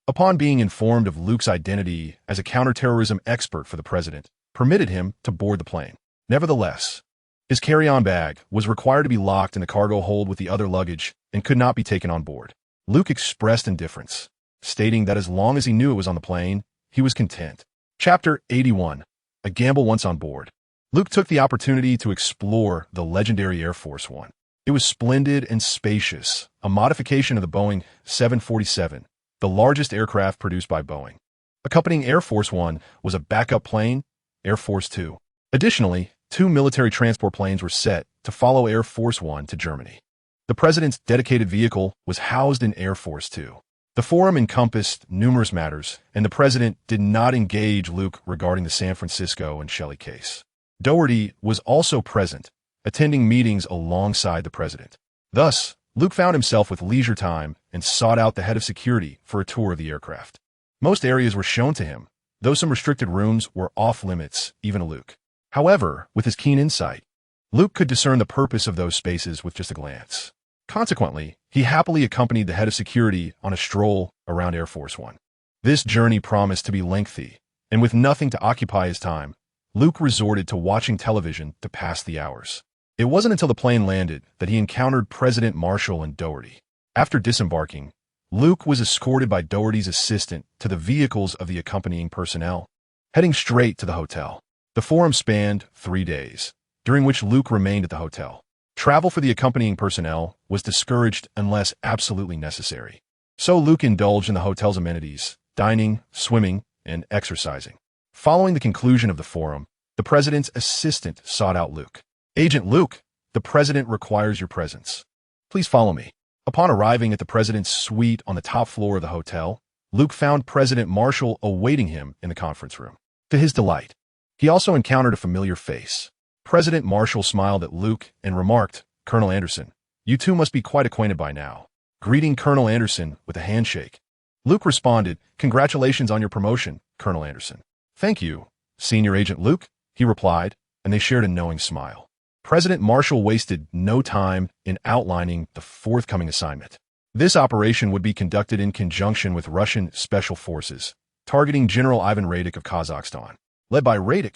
Upon being informed of Luke's identity as a counterterrorism expert for the president, permitted him to board the plane. Nevertheless, his carry-on bag was required to be locked in the cargo hold with the other luggage and could not be taken on board. Luke expressed indifference, stating that as long as he knew it was on the plane, he was content. Chapter 81. A Gamble Once on Board. Luke took the opportunity to explore the legendary Air Force One. It was splendid and spacious, a modification of the Boeing 747, the largest aircraft produced by Boeing. Accompanying Air Force One was a backup plane, Air Force Two. Additionally, 2 military transport planes were set to follow Air Force One to Germany. The president's dedicated vehicle was housed in Air Force Two. The forum encompassed numerous matters, and the president did not engage Luke regarding the San Francisco and Shelley case. Doherty was also present, attending meetings alongside the president. Thus, Luke found himself with leisure time and sought out the head of security for a tour of the aircraft. Most areas were shown to him, though some restricted rooms were off-limits, even to Luke. However, with his keen insight, Luke could discern the purpose of those spaces with just a glance. Consequently, he happily accompanied the head of security on a stroll around Air Force One. This journey promised to be lengthy, and with nothing to occupy his time, Luke resorted to watching television to pass the hours. It wasn't until the plane landed that he encountered President Marshall and Doherty. After disembarking, Luke was escorted by Doherty's assistant to the vehicles of the accompanying personnel, heading straight to the hotel. The forum spanned 3 days, during which Luke remained at the hotel. Travel for the accompanying personnel was discouraged unless absolutely necessary. So Luke indulged in the hotel's amenities, dining, swimming, and exercising. Following the conclusion of the forum, the president's assistant sought out Luke. "Agent Luke, the president requires your presence. Please follow me." Upon arriving at the president's suite on the top floor of the hotel, Luke found President Marshall awaiting him in the conference room. To his delight, he also encountered a familiar face. President Marshall smiled at Luke and remarked, "Colonel Anderson, you two must be quite acquainted by now," greeting Colonel Anderson with a handshake. Luke responded, "Congratulations on your promotion, Colonel Anderson." "Thank you, Senior Agent Luke," he replied, and they shared a knowing smile. President Marshall wasted no time in outlining the forthcoming assignment. This operation would be conducted in conjunction with Russian special forces, targeting General Ivan Radik of Kazakhstan. Led by Radik,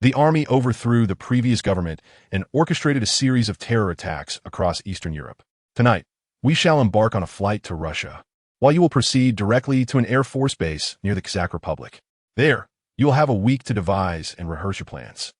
the army overthrew the previous government and orchestrated a series of terror attacks across Eastern Europe. Tonight, we shall embark on a flight to Russia, while you will proceed directly to an Air Force base near the Kazakh Republic. There, you will have a week to devise and rehearse your plans.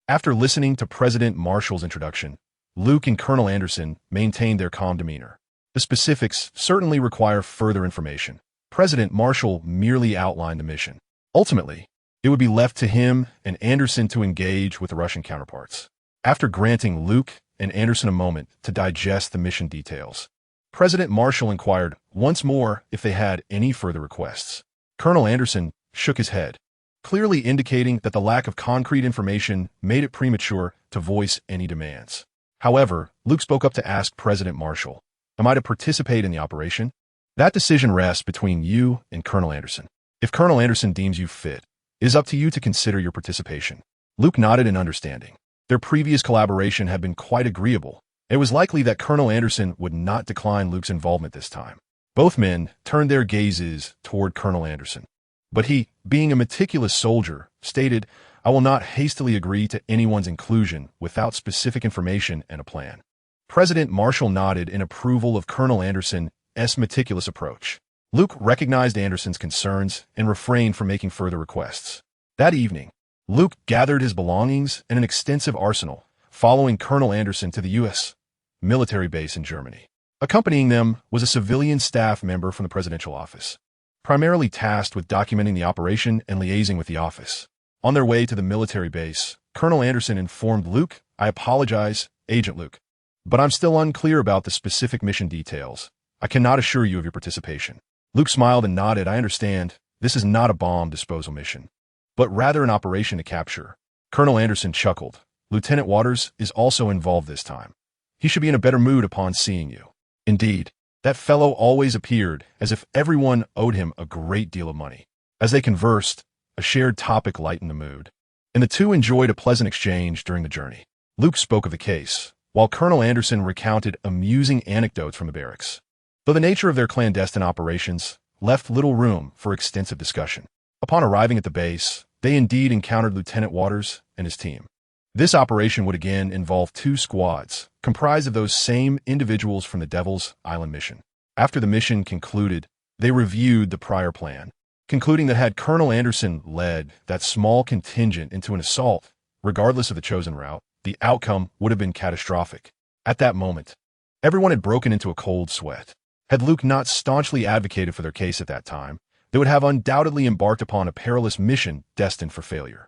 After listening to President Marshall's introduction, Luke and Colonel Anderson maintained their calm demeanor. The specifics certainly require further information. President Marshall merely outlined the mission. Ultimately, it would be left to him and Anderson to engage with the Russian counterparts. After granting Luke and Anderson a moment to digest the mission details, President Marshall inquired once more if they had any further requests. Colonel Anderson shook his head, clearly indicating that the lack of concrete information made it premature to voice any demands. However, Luke spoke up to ask President Marshall, "Am I to participate in the operation?" "That decision rests between you and Colonel Anderson. If Colonel Anderson deems you fit, it is up to you to consider your participation." Luke nodded in understanding. Their previous collaboration had been quite agreeable. It was likely that Colonel Anderson would not decline Luke's involvement this time. Both men turned their gazes toward Colonel Anderson. But he, being a meticulous soldier, stated, "I will not hastily agree to anyone's inclusion without specific information and a plan." President Marshall nodded in approval of Colonel Anderson's meticulous approach. Luke recognized Anderson's concerns and refrained from making further requests. That evening, Luke gathered his belongings and an extensive arsenal, following Colonel Anderson to the U.S. military base in Germany. Accompanying them was a civilian staff member from the presidential office, primarily tasked with documenting the operation and liaising with the office. On their way to the military base, Colonel Anderson informed Luke, "I apologize, Agent Luke, but I'm still unclear about the specific mission details. I cannot assure you of your participation." Luke smiled and nodded. "I understand. This is not a bomb disposal mission, but rather an operation to capture." Colonel Anderson chuckled. "Lieutenant Waters is also involved this time. He should be in a better mood upon seeing you." Indeed, that fellow always appeared as if everyone owed him a great deal of money. As they conversed, a shared topic lightened the mood, and the two enjoyed a pleasant exchange during the journey. Luke spoke of the case, while Colonel Anderson recounted amusing anecdotes from the barracks, though the nature of their clandestine operations left little room for extensive discussion. Upon arriving at the base, they indeed encountered Lieutenant Waters and his team. This operation would again involve two squads, comprised of those same individuals from the Devil's Island mission. After the mission concluded, they reviewed the prior plan, concluding that had Colonel Anderson led that small contingent into an assault, regardless of the chosen route, the outcome would have been catastrophic. At that moment, everyone had broken into a cold sweat. Had Luke not staunchly advocated for their case at that time, they would have undoubtedly embarked upon a perilous mission destined for failure.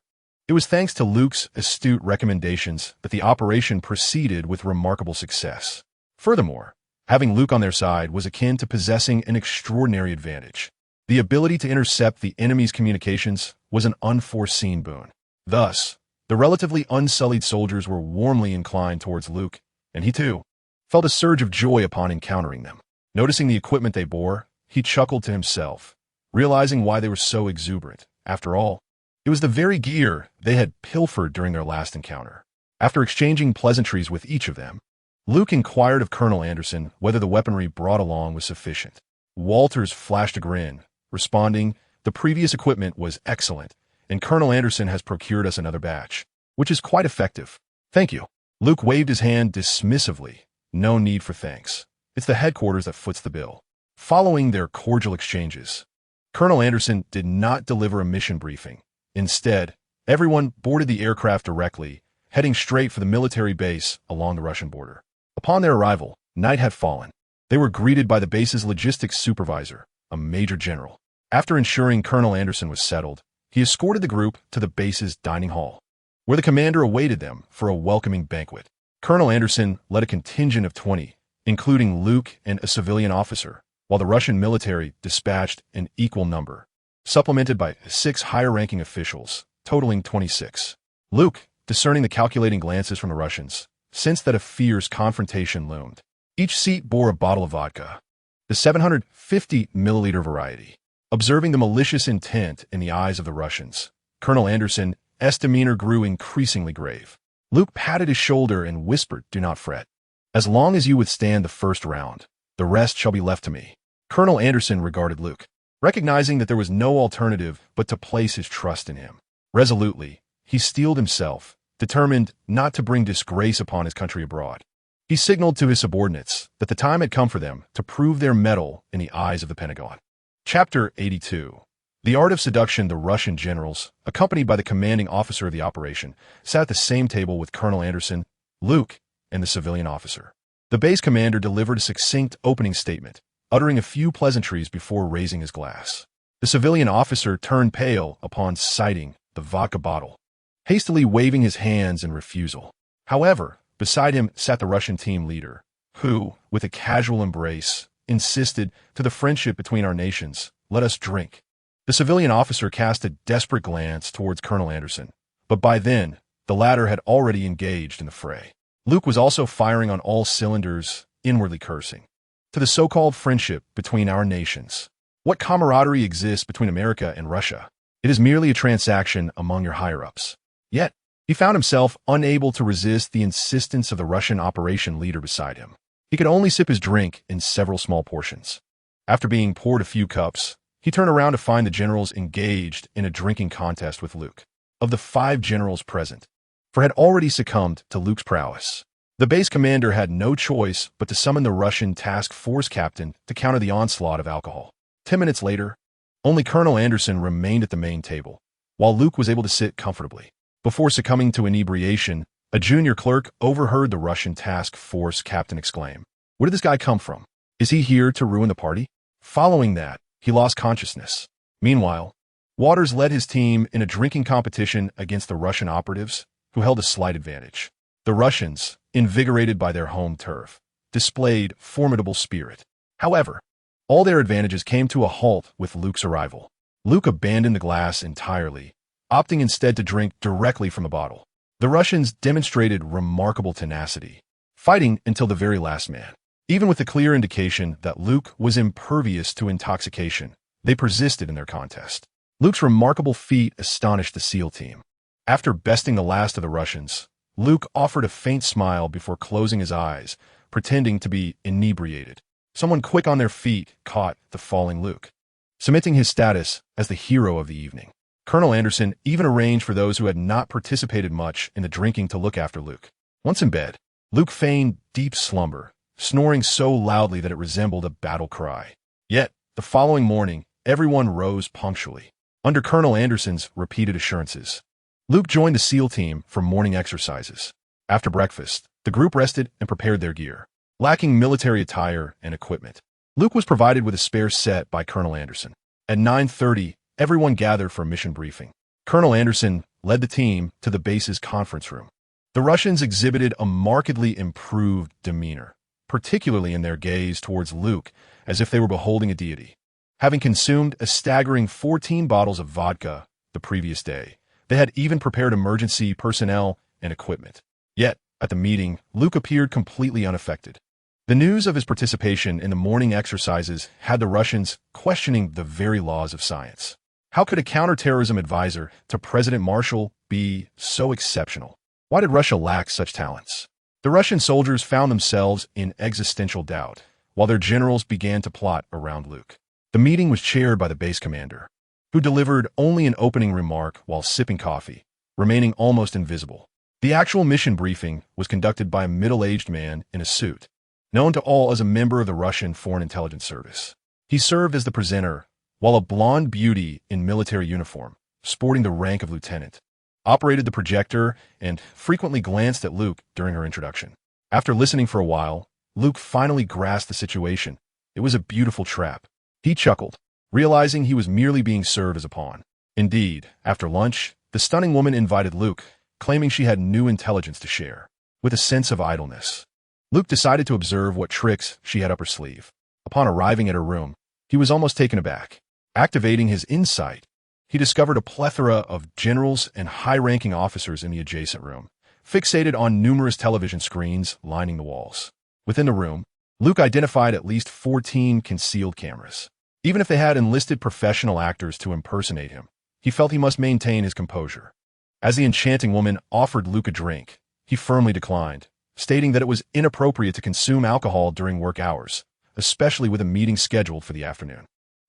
It was thanks to Luke's astute recommendations that the operation proceeded with remarkable success. Furthermore, having Luke on their side was akin to possessing an extraordinary advantage. The ability to intercept the enemy's communications was an unforeseen boon. Thus, the relatively unsullied soldiers were warmly inclined towards Luke, and he too felt a surge of joy upon encountering them. Noticing the equipment they bore, he chuckled to himself, realizing why they were so exuberant. After all, it was the very gear they had pilfered during their last encounter. After exchanging pleasantries with each of them, Luke inquired of Colonel Anderson whether the weaponry brought along was sufficient. Walters flashed a grin, responding, "The previous equipment was excellent, and Colonel Anderson has procured us another batch, which is quite effective." "Thank you." Luke waved his hand dismissively. "No need for thanks. It's the headquarters that foots the bill." Following their cordial exchanges, Colonel Anderson did not deliver a mission briefing. Instead, everyone boarded the aircraft directly, heading straight for the military base along the Russian border. Upon their arrival, night had fallen. They were greeted by the base's logistics supervisor, a major general. After ensuring Colonel Anderson was settled, he escorted the group to the base's dining hall, where the commander awaited them for a welcoming banquet. Colonel Anderson led a contingent of 20, including Luke and a civilian officer, while the Russian military dispatched an equal number, supplemented by 6 higher-ranking officials, totaling 26. Luke, discerning the calculating glances from the Russians, sensed that a fierce confrontation loomed. Each seat bore a bottle of vodka, the 750-milliliter variety. Observing the malicious intent in the eyes of the Russians, Colonel Anderson's demeanor grew increasingly grave. Luke patted his shoulder and whispered, "Do not fret. As long as you withstand the first round, the rest shall be left to me." Colonel Anderson regarded Luke, recognizing that there was no alternative but to place his trust in him. Resolutely, he steeled himself, determined not to bring disgrace upon his country abroad. He signaled to his subordinates that the time had come for them to prove their mettle in the eyes of the Pentagon. Chapter 82. The Art of Seduction. The Russian generals, accompanied by the commanding officer of the operation, sat at the same table with Colonel Anderson, Luke, and the civilian officer. The base commander delivered a succinct opening statement, uttering a few pleasantries before raising his glass. The civilian officer turned pale upon sighting the vodka bottle, hastily waving his hands in refusal. However, beside him sat the Russian team leader, who, with a casual embrace, insisted, "To the friendship between our nations, let us drink." The civilian officer cast a desperate glance towards Colonel Anderson, but by then, the latter had already engaged in the fray. Luke was also firing on all cylinders, inwardly cursing. "To the so-called friendship between our nations. What camaraderie exists between America and Russia? It is merely a transaction among your higher-ups." Yet, he found himself unable to resist the insistence of the Russian operation leader beside him. He could only sip his drink in several small portions. After being poured a few cups, he turned around to find the generals engaged in a drinking contest with Luke. Of the 5 generals present, 4 had already succumbed to Luke's prowess. The base commander had no choice but to summon the Russian task force captain to counter the onslaught of alcohol. 10 minutes later, only Colonel Anderson remained at the main table, while Luke was able to sit comfortably. Before succumbing to inebriation, a junior clerk overheard the Russian task force captain exclaim, "Where did this guy come from? Is he here to ruin the party?" Following that, he lost consciousness. Meanwhile, Waters led his team in a drinking competition against the Russian operatives, who held a slight advantage. The Russians, invigorated by their home turf, displayed formidable spirit. However, all their advantages came to a halt with Luke's arrival. Luke abandoned the glass entirely, opting instead to drink directly from the bottle. The Russians demonstrated remarkable tenacity, fighting until the very last man. Even with the clear indication that Luke was impervious to intoxication, they persisted in their contest. Luke's remarkable feat astonished the SEAL team. After besting the last of the Russians, Luke offered a faint smile before closing his eyes, pretending to be inebriated. Someone quick on their feet caught the falling Luke, cementing his status as the hero of the evening. Colonel Anderson even arranged for those who had not participated much in the drinking to look after Luke. Once in bed, Luke feigned deep slumber, snoring so loudly that it resembled a battle cry. Yet, the following morning, everyone rose punctually. Under Colonel Anderson's repeated assurances, Luke joined the SEAL team for morning exercises. After breakfast, the group rested and prepared their gear. Lacking military attire and equipment, Luke was provided with a spare set by Colonel Anderson. At 9:30, everyone gathered for a mission briefing. Colonel Anderson led the team to the base's conference room. The Russians exhibited a markedly improved demeanor, particularly in their gaze towards Luke, as if they were beholding a deity. Having consumed a staggering 14 bottles of vodka the previous day, they had even prepared emergency personnel and equipment. Yet, at the meeting, Luke appeared completely unaffected. The news of his participation in the morning exercises had the Russians questioning the very laws of science. How could a counterterrorism advisor to President Marshall be so exceptional? Why did Russia lack such talents? The Russian soldiers found themselves in existential doubt, while their generals began to plot around Luke. The meeting was chaired by the base commander, who delivered only an opening remark while sipping coffee, remaining almost invisible. The actual mission briefing was conducted by a middle-aged man in a suit, known to all as a member of the Russian Foreign Intelligence Service. He served as the presenter, while a blonde beauty in military uniform, sporting the rank of lieutenant, operated the projector and frequently glanced at Luke during her introduction. After listening for a while, Luke finally grasped the situation. It was a beautiful trap. He chuckled, realizing he was merely being served as a pawn. Indeed, after lunch, the stunning woman invited Luke, claiming she had new intelligence to share. With a sense of idleness, Luke decided to observe what tricks she had up her sleeve. Upon arriving at her room, he was almost taken aback. Activating his insight, he discovered a plethora of generals and high-ranking officers in the adjacent room, fixated on numerous television screens lining the walls. Within the room, Luke identified at least 14 concealed cameras. Even if they had enlisted professional actors to impersonate him, he felt he must maintain his composure. As the enchanting woman offered Luke a drink, he firmly declined, stating that it was inappropriate to consume alcohol during work hours, especially with a meeting scheduled for the afternoon.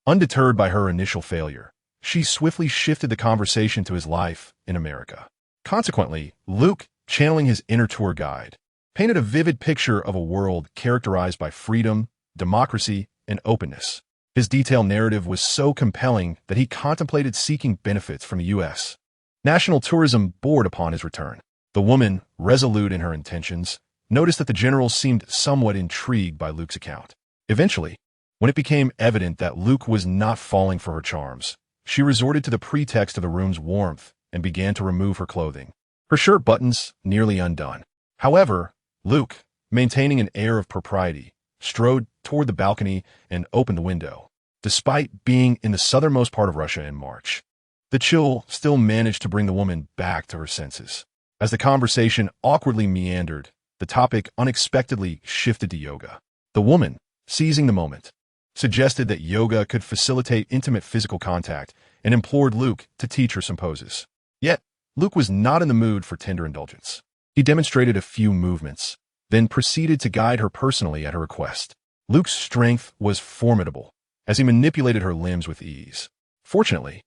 Undeterred by her initial failure, she swiftly shifted the conversation to his life in America. Consequently, Luke, channeling his inner tour guide, painted a vivid picture of a world characterized by freedom, democracy, and openness. His detailed narrative was so compelling that he contemplated seeking benefits from the U.S. National Tourism Board upon his return. The woman, resolute in her intentions, noticed that the general seemed somewhat intrigued by Luke's account. Eventually, when it became evident that Luke was not falling for her charms, she resorted to the pretext of the room's warmth and began to remove her clothing, her shirt buttons nearly undone. However, Luke, maintaining an air of propriety, strode toward the balcony and opened the window. Despite being in the southernmost part of Russia in March, the chill still managed to bring the woman back to her senses. As the conversation awkwardly meandered, the topic unexpectedly shifted to yoga. The woman, seizing the moment, suggested that yoga could facilitate intimate physical contact and implored Luke to teach her some poses. Yet, Luke was not in the mood for tender indulgence. He demonstrated a few movements, then proceeded to guide her personally at her request. Luke's strength was formidable, as he manipulated her limbs with ease. Fortunately,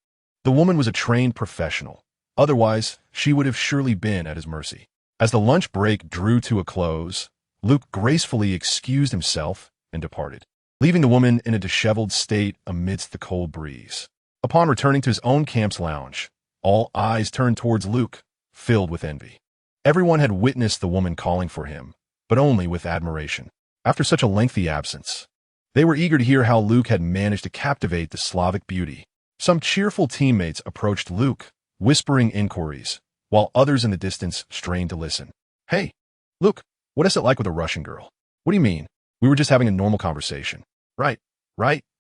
the woman was a trained professional. Otherwise, she would have surely been at his mercy. As the lunch break drew to a close, Luke gracefully excused himself and departed, leaving the woman in a disheveled state amidst the cold breeze. Upon returning to his own camp's lounge, all eyes turned towards Luke, filled with envy. Everyone had witnessed the woman calling for him, but only with admiration. After such a lengthy absence, they were eager to hear how Luke had managed to captivate the Slavic beauty. Some cheerful teammates approached Luke, whispering inquiries, while others in the distance strained to listen. "Hey, Luke, what is it like with a Russian girl?" "What do you mean? We were just having a normal conversation." Right.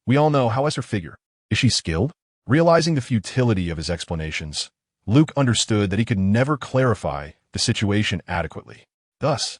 We all know. How is her figure? Is she skilled?" Realizing the futility of his explanations, Luke understood that he could never clarify the situation adequately. Thus,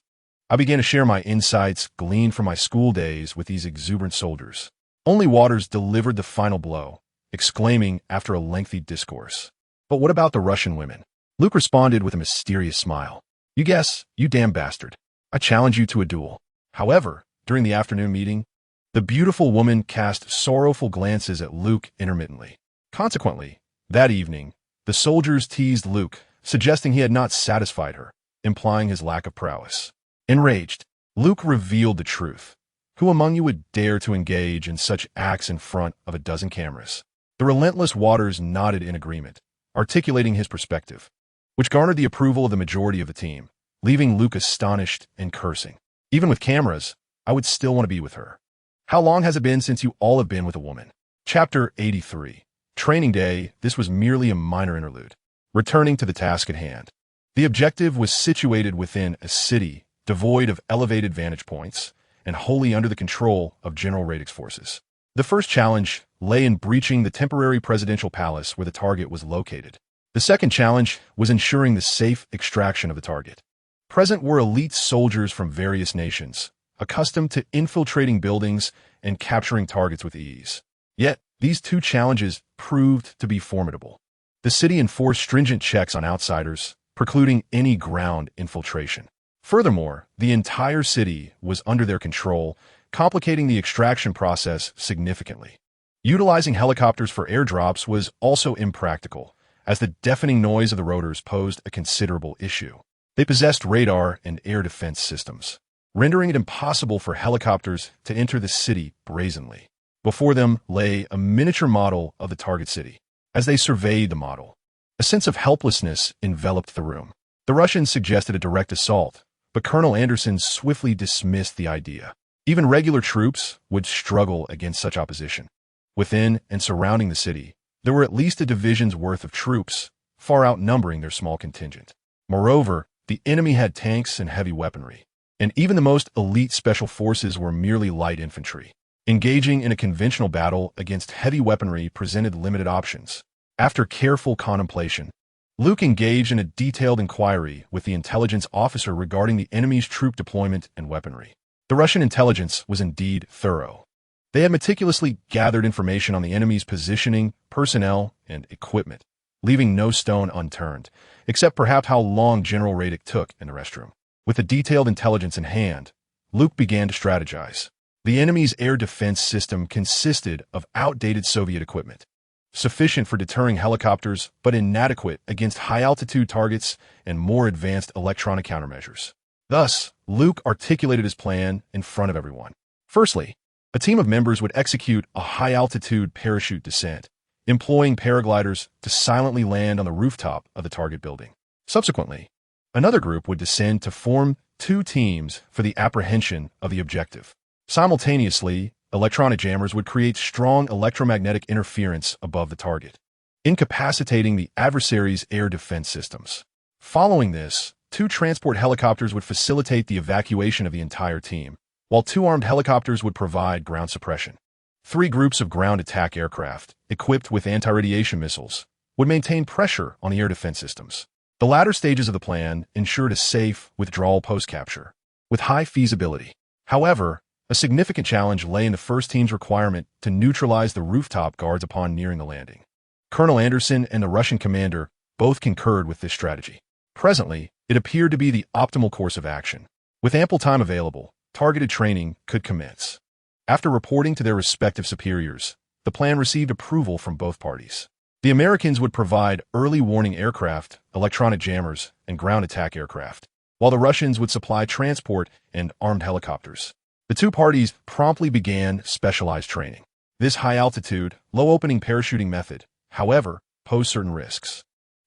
I began to share my insights gleaned from my school days with these exuberant soldiers. Only Waters delivered the final blow, exclaiming after a lengthy discourse, "But what about the Russian women?" Luke responded with a mysterious smile. "You guess, you damn bastard. I challenge you to a duel." However, during the afternoon meeting, the beautiful woman cast sorrowful glances at Luke intermittently. Consequently, that evening, the soldiers teased Luke, suggesting he had not satisfied her, implying his lack of prowess. Enraged, Luke revealed the truth. Who among you would dare to engage in such acts in front of a dozen cameras? The relentless Waters nodded in agreement, articulating his perspective, which garnered the approval of the majority of the team, leaving Luke astonished and cursing. "Even with cameras, I would still want to be with her. How long has it been since you all have been with a woman?" Chapter 83. Training Day. This was merely a minor interlude. Returning to the task at hand. The objective was situated within a city devoid of elevated vantage points and wholly under the control of General Radix forces. The first challenge lay in breaching the temporary presidential palace where the target was located. The second challenge was ensuring the safe extraction of the target. Present were elite soldiers from various nations, accustomed to infiltrating buildings and capturing targets with ease. Yet, these two challenges proved to be formidable. The city enforced stringent checks on outsiders, precluding any ground infiltration. Furthermore, the entire city was under their control, complicating the extraction process significantly. Utilizing helicopters for airdrops was also impractical, as the deafening noise of the rotors posed a considerable issue. They possessed radar and air defense systems, rendering it impossible for helicopters to enter the city brazenly. Before them lay a miniature model of the target city. As they surveyed the model, a sense of helplessness enveloped the room. The Russians suggested a direct assault, but Colonel Anderson swiftly dismissed the idea. Even regular troops would struggle against such opposition. Within and surrounding the city, there were at least a division's worth of troops, far outnumbering their small contingent. Moreover, the enemy had tanks and heavy weaponry, and even the most elite special forces were merely light infantry. Engaging in a conventional battle against heavy weaponry presented limited options. After careful contemplation, Luke engaged in a detailed inquiry with the intelligence officer regarding the enemy's troop deployment and weaponry. The Russian intelligence was indeed thorough. They had meticulously gathered information on the enemy's positioning, personnel, and equipment, leaving no stone unturned, except perhaps how long General Radic took in the restroom. With the detailed intelligence in hand, Luke began to strategize. The enemy's air defense system consisted of outdated Soviet equipment, sufficient for deterring helicopters but inadequate against high-altitude targets and more advanced electronic countermeasures. Thus, Luke articulated his plan in front of everyone. Firstly, a team of members would execute a high-altitude parachute descent, employing paragliders to silently land on the rooftop of the target building. Subsequently, another group would descend to form two teams for the apprehension of the objective. Simultaneously, electronic jammers would create strong electromagnetic interference above the target, incapacitating the adversary's air defense systems. Following this, two transport helicopters would facilitate the evacuation of the entire team, while two armed helicopters would provide ground suppression. Three groups of ground attack aircraft, equipped with anti-radiation missiles, would maintain pressure on the air defense systems. The latter stages of the plan ensured a safe withdrawal post-capture, with high feasibility. However, a significant challenge lay in the first team's requirement to neutralize the rooftop guards upon nearing the landing. Colonel Anderson and the Russian commander both concurred with this strategy. Presently, it appeared to be the optimal course of action. With ample time available, targeted training could commence. After reporting to their respective superiors, the plan received approval from both parties. The Americans would provide early warning aircraft, electronic jammers, and ground attack aircraft, while the Russians would supply transport and armed helicopters. The two parties promptly began specialized training. This high-altitude, low-opening parachuting method, however, posed certain risks.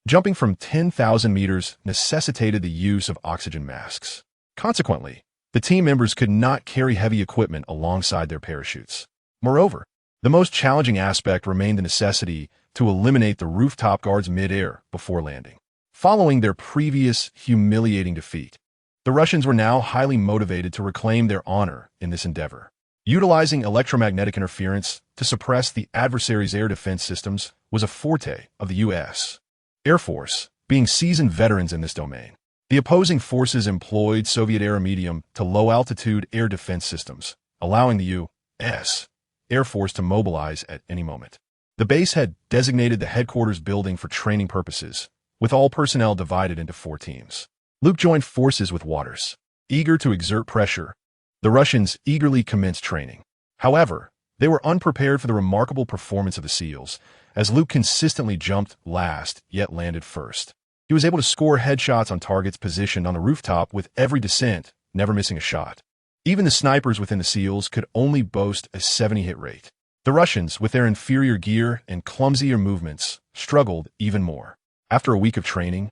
Jumping from 10,000 meters necessitated the use of oxygen masks. Consequently, the team members could not carry heavy equipment alongside their parachutes. Moreover, the most challenging aspect remained the necessity to eliminate the rooftop guards mid-air before landing. Following their previous humiliating defeat, the Russians were now highly motivated to reclaim their honor in this endeavor. Utilizing electromagnetic interference to suppress the adversary's air defense systems was a forte of the U.S. Air Force, being seasoned veterans in this domain. The opposing forces employed Soviet air medium to low-altitude air defense systems, allowing the U.S. Air Force to mobilize at any moment. The base had designated the headquarters building for training purposes, with all personnel divided into 4 teams. Luke joined forces with Waters. Eager to exert pressure, the Russians eagerly commenced training. However, they were unprepared for the remarkable performance of the SEALs, as Luke consistently jumped last, yet landed first. He was able to score headshots on targets positioned on the rooftop with every descent, never missing a shot. Even the snipers within the SEALs could only boast a 70 hit rate. The Russians, with their inferior gear and clumsier movements, struggled even more. After a week of training,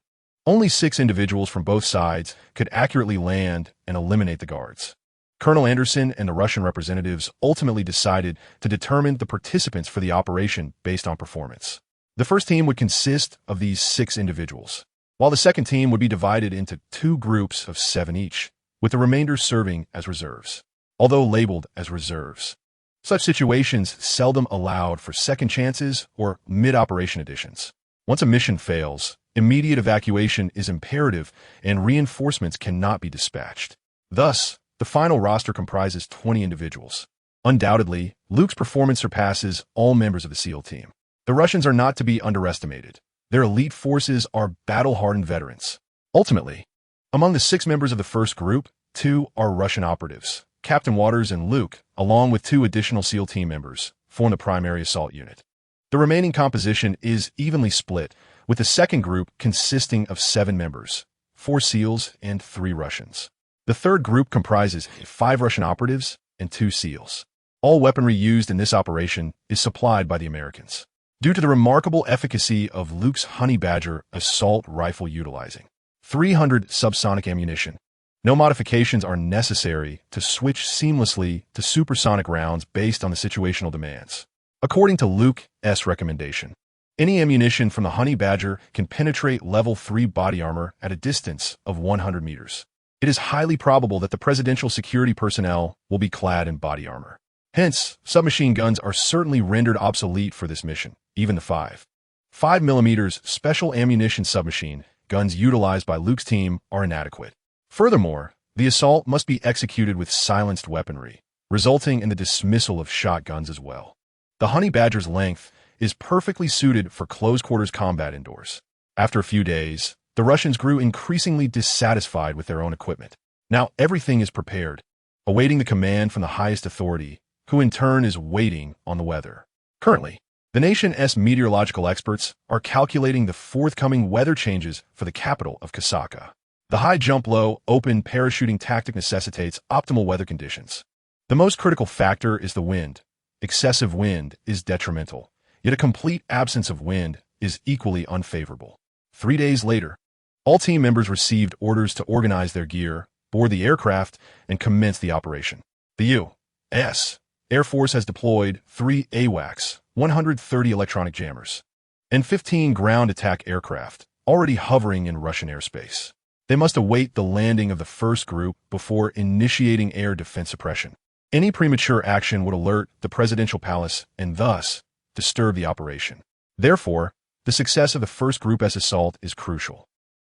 only 6 individuals from both sides could accurately land and eliminate the guards. Colonel Anderson and the Russian representatives ultimately decided to determine the participants for the operation based on performance. The first team would consist of these 6 individuals, while the second team would be divided into 2 groups of 7 each, with the remainder serving as reserves. Although labeled as reserves, such situations seldom allowed for second chances or mid-operation additions. Once a mission fails, immediate evacuation is imperative and reinforcements cannot be dispatched. Thus, the final roster comprises 20 individuals. Undoubtedly, Luke's performance surpasses all members of the SEAL team. The Russians are not to be underestimated. Their elite forces are battle-hardened veterans. Ultimately, among the 6 members of the first group, 2 are Russian operatives. Captain Waters and Luke, along with 2 additional SEAL team members, form the primary assault unit. The remaining composition is evenly split, with the second group consisting of 7 members, 4 SEALs and 3 Russians. The third group comprises 5 Russian operatives and 2 SEALs. All weaponry used in this operation is supplied by the Americans. Due to the remarkable efficacy of Luke's Honey Badger assault rifle utilizing 300 subsonic ammunition, no modifications are necessary to switch seamlessly to supersonic rounds based on the situational demands. According to Luke's recommendation, any ammunition from the Honey Badger can penetrate level 3 body armor at a distance of 100 meters. It is highly probable that the presidential security personnel will be clad in body armor. Hence, submachine guns are certainly rendered obsolete for this mission, even the 5mm special ammunition submachine guns utilized by Luke's team are inadequate. Furthermore, the assault must be executed with silenced weaponry, resulting in the dismissal of shotguns as well. The Honey Badger's length is perfectly suited for close-quarters combat indoors. After a few days, The Russians grew increasingly dissatisfied with their own equipment. Now everything is prepared, awaiting the command from the highest authority, who in turn is waiting on the weather. Currently, the nation's meteorological experts are calculating the forthcoming weather changes for the capital of Kasaka. The high jump low, open parachuting tactic necessitates optimal weather conditions. The most critical factor is the wind. Excessive wind is detrimental, yet a complete absence of wind is equally unfavorable. 3 days later, all team members received orders to organize their gear, board the aircraft, and commence the operation. The U.S. Air Force has deployed 3 AWACS, 130 electronic jammers, and 15 ground attack aircraft, already hovering in Russian airspace. They must await the landing of the first group before initiating air defense suppression. Any premature action would alert the presidential palace and thus disturb the operation. Therefore, the success of the first group's assault is crucial.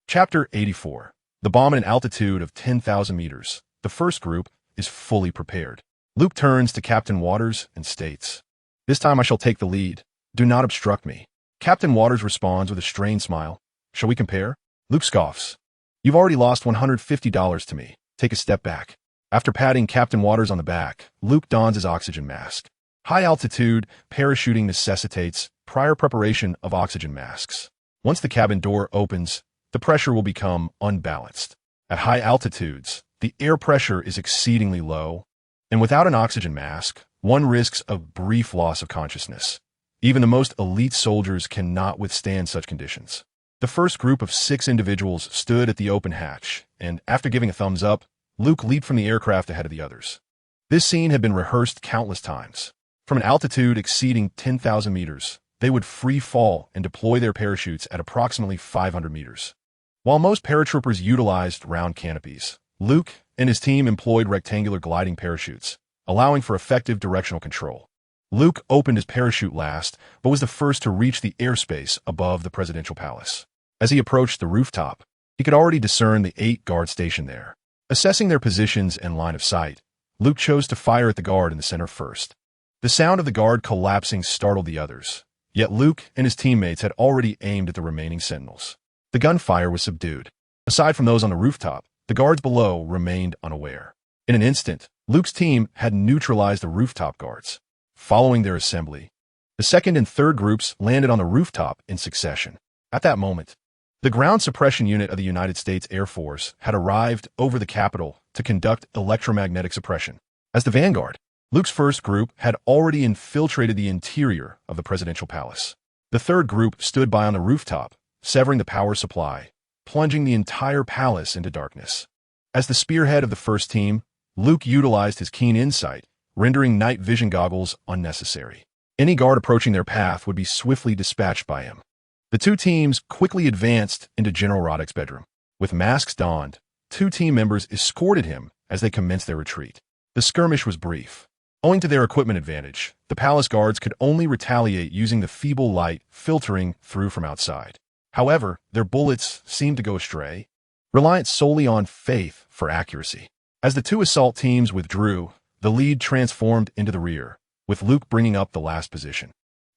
Chapter 84. The bomb at an altitude of 10,000 meters. The first group is fully prepared. Luke turns to Captain Waters and states, "This time I shall take the lead. Do not obstruct me." Captain Waters responds with a strained smile. "Shall we compare?" Luke scoffs. "You've already lost $150 to me. Take a step back." After patting Captain Waters on the back, Luke dons his oxygen mask. High-altitude parachuting necessitates prior preparation of oxygen masks. Once the cabin door opens, the pressure will become unbalanced. At high altitudes, the air pressure is exceedingly low, and without an oxygen mask, one risks a brief loss of consciousness. Even the most elite soldiers cannot withstand such conditions. The first group of 6 individuals stood at the open hatch, and after giving a thumbs up, Luke leaped from the aircraft ahead of the others. This scene had been rehearsed countless times. From an altitude exceeding 10,000 meters, they would free fall and deploy their parachutes at approximately 500 meters. While most paratroopers utilized round canopies, Luke and his team employed rectangular gliding parachutes, allowing for effective directional control. Luke opened his parachute last, but was the first to reach the airspace above the presidential palace. As he approached the rooftop, he could already discern the 8 guards stationed there. Assessing their positions and line of sight, Luke chose to fire at the guard in the center first. The sound of the guard collapsing startled the others, yet Luke and his teammates had already aimed at the remaining sentinels. The gunfire was subdued. Aside from those on the rooftop, the guards below remained unaware. In an instant, Luke's team had neutralized the rooftop guards. Following their assembly, the second and third groups landed on the rooftop in succession. At that moment, the ground suppression unit of the United States Air Force had arrived over the capital to conduct electromagnetic suppression. As the vanguard, Luke's first group had already infiltrated the interior of the presidential palace. The third group stood by on the rooftop, severing the power supply, plunging the entire palace into darkness. As the spearhead of the first team, Luke utilized his keen insight, rendering night vision goggles unnecessary. Any guard approaching their path would be swiftly dispatched by him. The 2 teams quickly advanced into General Roddick's bedroom. With masks donned, 2 team members escorted him as they commenced their retreat. The skirmish was brief. Owing to their equipment advantage, the palace guards could only retaliate using the feeble light filtering through from outside. However, their bullets seemed to go astray, reliant solely on faith for accuracy. As the 2 assault teams withdrew, the lead transformed into the rear, with Luke bringing up the last position.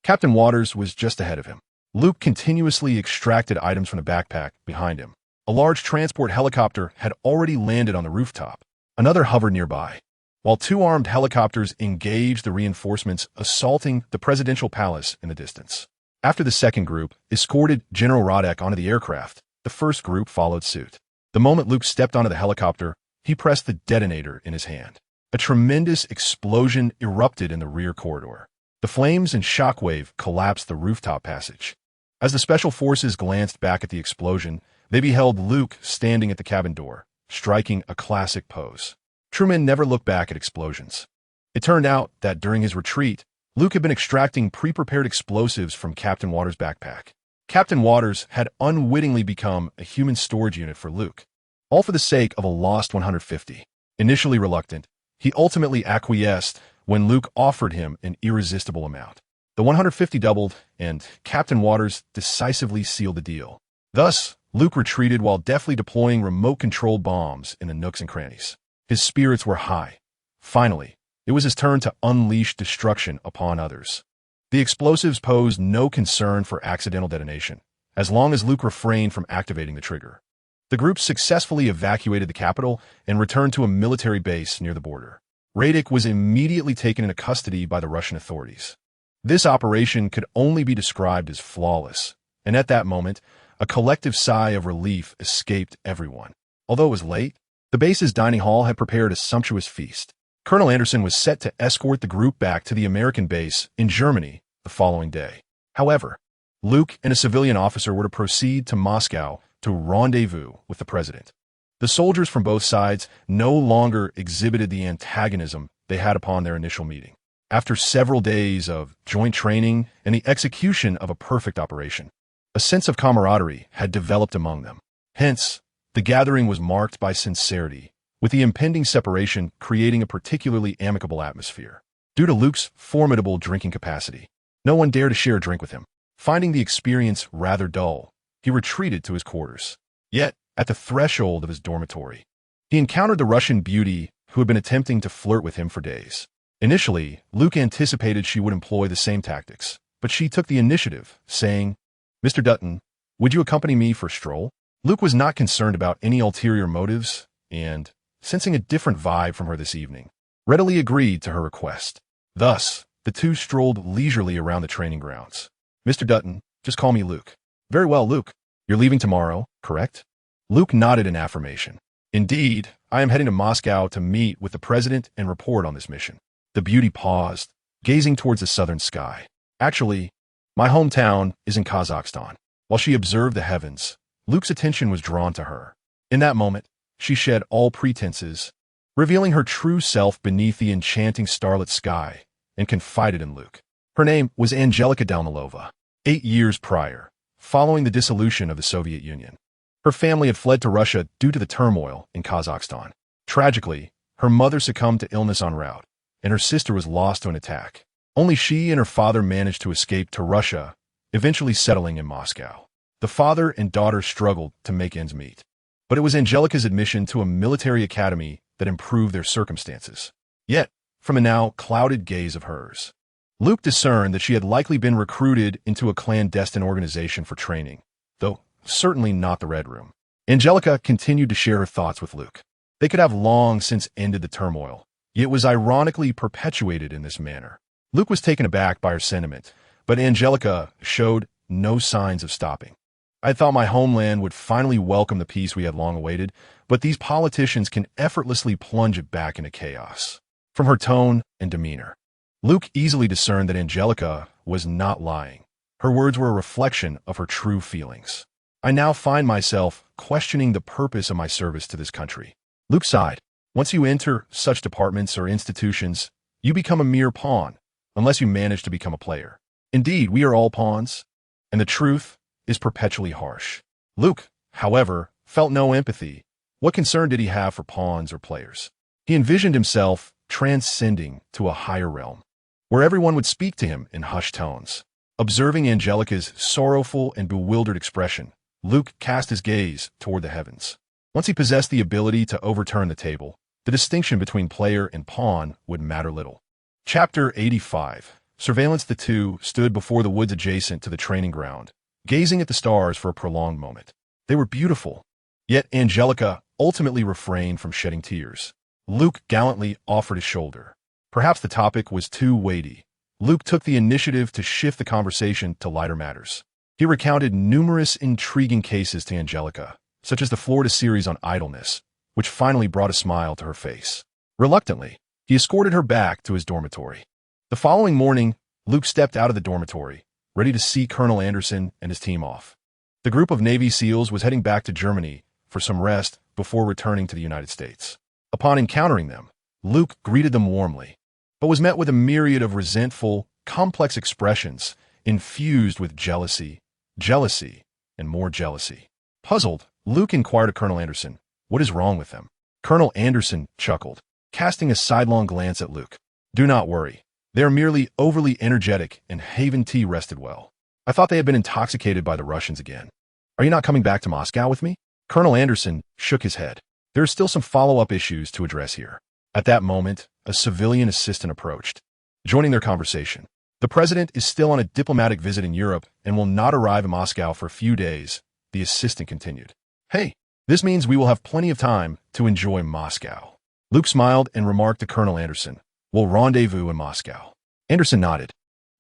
Captain Waters was just ahead of him. Luke continuously extracted items from the backpack behind him. A large transport helicopter had already landed on the rooftop. Another hovered nearby, while 2 armed helicopters engaged the reinforcements assaulting the presidential palace in the distance. After the second group escorted General Roddick onto the aircraft, the first group followed suit. The moment Luke stepped onto the helicopter, he pressed the detonator in his hand. A tremendous explosion erupted in the rear corridor. The flames and shockwave collapsed the rooftop passage. As the special forces glanced back at the explosion, they beheld Luke standing at the cabin door, striking a classic pose. True men never look back at explosions. It turned out that during his retreat, Luke had been extracting pre-prepared explosives from Captain Waters' backpack. Captain Waters had unwittingly become a human storage unit for Luke, all for the sake of a lost 150. Initially reluctant, he ultimately acquiesced when Luke offered him an irresistible amount. The 150 doubled, and Captain Waters decisively sealed the deal. Thus, Luke retreated while deftly deploying remote-control bombs in the nooks and crannies. His spirits were high. Finally, it was his turn to unleash destruction upon others. The explosives posed no concern for accidental detonation, as long as Luke refrained from activating the trigger. The group successfully evacuated the capital and returned to a military base near the border. Radek was immediately taken into custody by the Russian authorities. This operation could only be described as flawless, and at that moment, a collective sigh of relief escaped everyone. Although it was late, the base's dining hall had prepared a sumptuous feast. Colonel Anderson was set to escort the group back to the American base in Germany the following day. However, Luke and a civilian officer were to proceed to Moscow to rendezvous with the president. The soldiers from both sides no longer exhibited the antagonism they had upon their initial meeting. After several days of joint training and the execution of a perfect operation, a sense of camaraderie had developed among them. Hence, the gathering was marked by sincerity, with the impending separation creating a particularly amicable atmosphere. Due to Luke's formidable drinking capacity, no one dared to share a drink with him. Finding the experience rather dull, he retreated to his quarters. Yet, at the threshold of his dormitory, he encountered the Russian beauty who had been attempting to flirt with him for days. Initially, Luke anticipated she would employ the same tactics, but she took the initiative, saying, "Mr. Dutton, would you accompany me for a stroll?" Luke was not concerned about any ulterior motives, and, sensing a different vibe from her this evening, readily agreed to her request. Thus, the two strolled leisurely around the training grounds. "Mr. Dutton, just call me Luke." "Very well, Luke. You're leaving tomorrow, correct?" Luke nodded in affirmation. "Indeed, I am heading to Moscow to meet with the president and report on this mission." The beauty paused, gazing towards the southern sky. "Actually, my hometown is in Kazakhstan." While she observed the heavens, Luke's attention was drawn to her. In that moment, she shed all pretenses, revealing her true self beneath the enchanting starlit sky, and confided in Luke. Her name was Angelika Dalmilova. 8 years prior, following the dissolution of the Soviet Union, her family had fled to Russia due to the turmoil in Kazakhstan. Tragically, her mother succumbed to illness en route, and her sister was lost to an attack. Only she and her father managed to escape to Russia, eventually settling in Moscow. The father and daughter struggled to make ends meet, but it was Angelika's admission to a military academy that improved their circumstances. Yet, from a now clouded gaze of hers, Luke discerned that she had likely been recruited into a clandestine organization for training, though certainly not the Red Room. Angelika continued to share her thoughts with Luke. They could have long since ended the turmoil, yet was ironically perpetuated in this manner. Luke was taken aback by her sentiment, but Angelika showed no signs of stopping. "I thought my homeland would finally welcome the peace we had long awaited, but these politicians can effortlessly plunge it back into chaos." From her tone and demeanor, Luke easily discerned that Angelika was not lying. Her words were a reflection of her true feelings. "I now find myself questioning the purpose of my service to this country." Luke sighed. "Once you enter such departments or institutions, you become a mere pawn, unless you manage to become a player. Indeed, we are all pawns, and the truth is perpetually harsh." Luke, however, felt no empathy. What concern did he have for pawns or players? He envisioned himself transcending to a higher realm, where everyone would speak to him in hushed tones. Observing Angelika's sorrowful and bewildered expression, Luke cast his gaze toward the heavens. Once he possessed the ability to overturn the table, the distinction between player and pawn would matter little. Chapter 85. Surveillance. The two stood before the woods adjacent to the training ground, gazing at the stars for a prolonged moment. They were beautiful, yet Angelika ultimately refrained from shedding tears. Luke gallantly offered his shoulder. Perhaps the topic was too weighty. Luke took the initiative to shift the conversation to lighter matters. He recounted numerous intriguing cases to Angelika, such as the Florida series on idleness, which finally brought a smile to her face. Reluctantly, he escorted her back to his dormitory. The following morning, Luke stepped out of the dormitory, ready to see Colonel Anderson and his team off. The group of Navy SEALs was heading back to Germany for some rest before returning to the United States. Upon encountering them, Luke greeted them warmly, but was met with a myriad of resentful, complex expressions infused with jealousy, and more jealousy. Puzzled, Luke inquired of Colonel Anderson, "What is wrong with them?" Colonel Anderson chuckled, casting a sidelong glance at Luke. "Do not worry. They are merely overly energetic and Haven tea rested well. I thought they had been intoxicated by the Russians again. Are you not coming back to Moscow with me?" Colonel Anderson shook his head. "There are still some follow-up issues to address here." At that moment, a civilian assistant approached. Joining their conversation, The president is still on a diplomatic visit in Europe and will not arrive in Moscow for a few days, the assistant continued. Hey, this means we will have plenty of time to enjoy Moscow. Luke smiled and remarked to Colonel Anderson, we'll rendezvous in Moscow. Anderson nodded,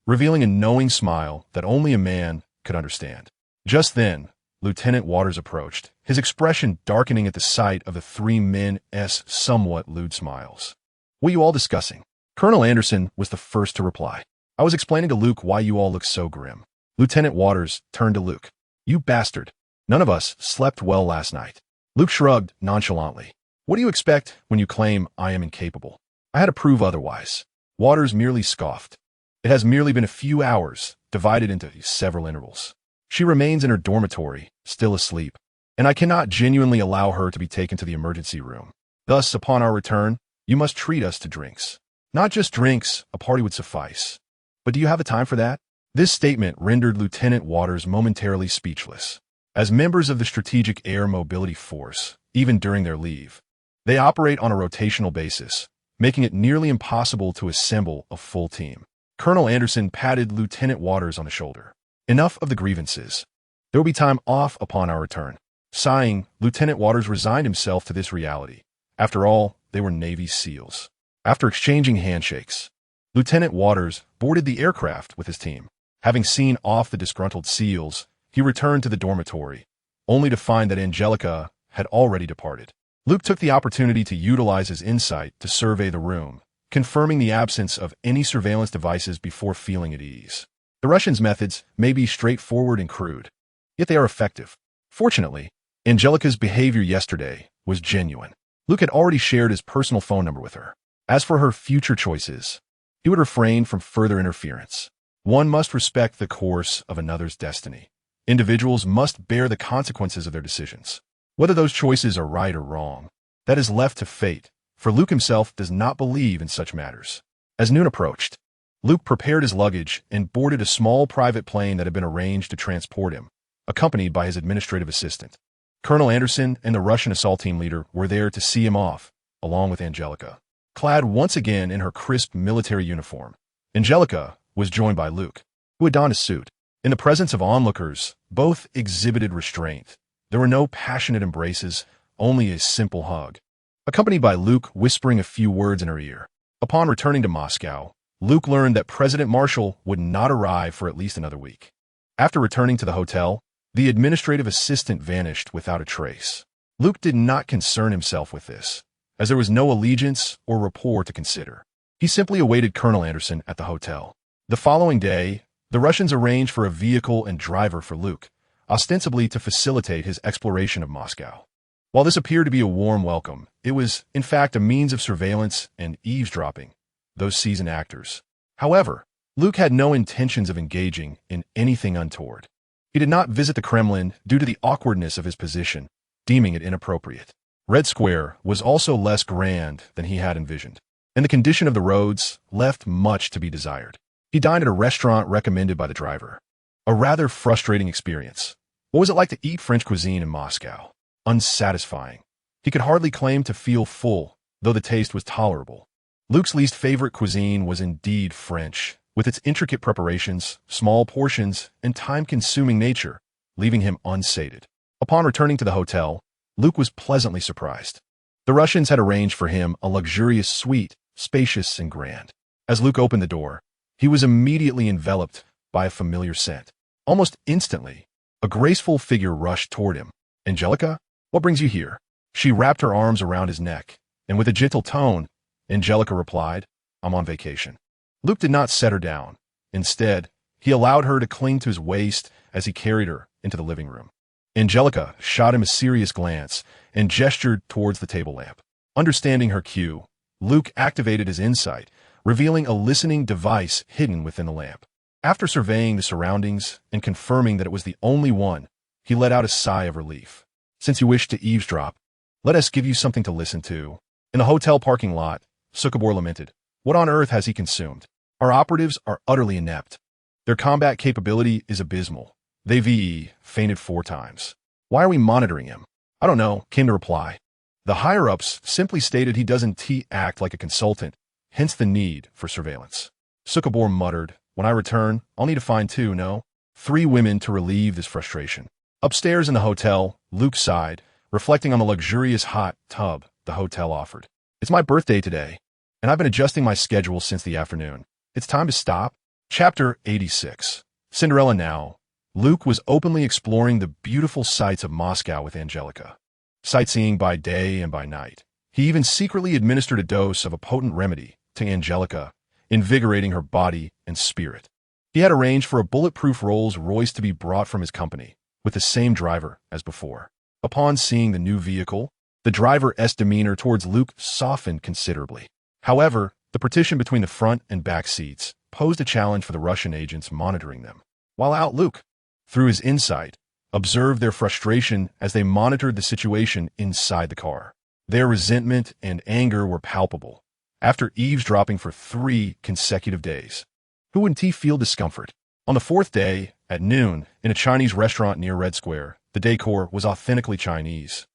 revealing a knowing smile that only a man could understand. Just then, Lieutenant Waters approached, his expression darkening at the sight of the three men's somewhat lewd smiles. What are you all discussing? Colonel Anderson was the first to reply. I was explaining to Luke why you all look so grim. Lieutenant Waters turned to Luke. You bastard. None of us slept well last night. Luke shrugged nonchalantly. What do you expect when you claim I am incapable? I had to prove otherwise. Waters merely scoffed. It has merely been a few hours, divided into several intervals. She remains in her dormitory, still asleep, and I cannot genuinely allow her to be taken to the emergency room. Thus, upon our return, you must treat us to drinks. Not just drinks, a party would suffice. But do you have the time for that? This statement rendered Lieutenant Waters momentarily speechless. As members of the Strategic Air Mobility Force, even during their leave, they operate on a rotational basis, making it nearly impossible to assemble a full team. Colonel Anderson patted Lieutenant Waters on the shoulder. Enough of the grievances. There will be time off upon our return. Sighing, Lieutenant Waters resigned himself to this reality. After all, they were Navy SEALs. After exchanging handshakes, Lieutenant Waters boarded the aircraft with his team. Having seen off the disgruntled SEALs, he returned to the dormitory, only to find that Angelica had already departed. Luke took the opportunity to utilize his insight to survey the room, confirming the absence of any surveillance devices before feeling at ease. The Russians' methods may be straightforward and crude, yet they are effective. Fortunately, Angelica's behavior yesterday was genuine. Luke had already shared his personal phone number with her. As for her future choices, he would refrain from further interference. One must respect the course of another's destiny. Individuals must bear the consequences of their decisions. Whether those choices are right or wrong, that is left to fate, for Luke himself does not believe in such matters. As noon approached, Luke prepared his luggage and boarded a small private plane that had been arranged to transport him, accompanied by his administrative assistant. Colonel Anderson and the Russian assault team leader were there to see him off, along with Angelica. Clad once again in her crisp military uniform, Angelica was joined by Luke, who had donned a suit. In the presence of onlookers, both exhibited restraint. There were no passionate embraces, only a simple hug, accompanied by Luke whispering a few words in her ear. Upon returning to Moscow, Luke learned that President Marshall would not arrive for at least another week. After returning to the hotel, the administrative assistant vanished without a trace. Luke did not concern himself with this, as there was no allegiance or rapport to consider. He simply awaited Colonel Anderson at the hotel. The following day, the Russians arranged for a vehicle and driver for Luke, ostensibly to facilitate his exploration of Moscow. While this appeared to be a warm welcome, it was, in fact, a means of surveillance and eavesdropping those seasoned actors. However, Luke had no intentions of engaging in anything untoward. He did not visit the Kremlin due to the awkwardness of his position, deeming it inappropriate. Red Square was also less grand than he had envisioned, and the condition of the roads left much to be desired. He dined at a restaurant recommended by the driver. A rather frustrating experience. What was it like to eat French cuisine in Moscow? Unsatisfying. He could hardly claim to feel full, though the taste was tolerable. Luke's least favorite cuisine was indeed French, with its intricate preparations, small portions, and time-consuming nature, leaving him unsated. Upon returning to the hotel, Luke was pleasantly surprised. The Russians had arranged for him a luxurious suite, spacious and grand. As Luke opened the door, he was immediately enveloped by a familiar scent. Almost instantly, a graceful figure rushed toward him. Angelica, what brings you here? She wrapped her arms around his neck, and with a gentle tone, Angelica replied, I'm on vacation. Luke did not set her down. Instead, he allowed her to cling to his waist as he carried her into the living room. Angelica shot him a serious glance and gestured towards the table lamp. Understanding her cue, Luke activated his insight, revealing a listening device hidden within the lamp. After surveying the surroundings and confirming that it was the only one, he let out a sigh of relief. Since you wish to eavesdrop, let us give you something to listen to. In the hotel parking lot, Sukabor lamented, what on earth has he consumed? Our operatives are utterly inept. Their combat capability is abysmal. They VE fainted 4 times. Why are we monitoring him? I don't know, came the reply. The higher-ups simply stated he doesn't act like a consultant, hence the need for surveillance. Sukabor muttered, When I return, I'll need to find two, no? Three women to relieve this frustration. Upstairs in the hotel, Luke sighed, reflecting on the luxurious hot tub the hotel offered. It's my birthday today, and I've been adjusting my schedule since the afternoon. It's time to stop. Chapter 86. Cinderella Now. Luke was openly exploring the beautiful sights of Moscow with Angelica. Sightseeing by day and by night. He even secretly administered a dose of a potent remedy to Angelica, invigorating her body and spirit. He had arranged for a bulletproof Rolls-Royce to be brought from his company, with the same driver as before. Upon seeing the new vehicle, the driver's demeanor towards Luke softened considerably. However, the partition between the front and back seats posed a challenge for the Russian agents monitoring them. While out, Luke, through his insight, observed their frustration as they monitored the situation inside the car. Their resentment and anger were palpable. After eavesdropping for 3 consecutive days, who wouldn't he feel discomfort? On the 4th day, at noon, in a Chinese restaurant near Red Square, the decor was authentically Chinese,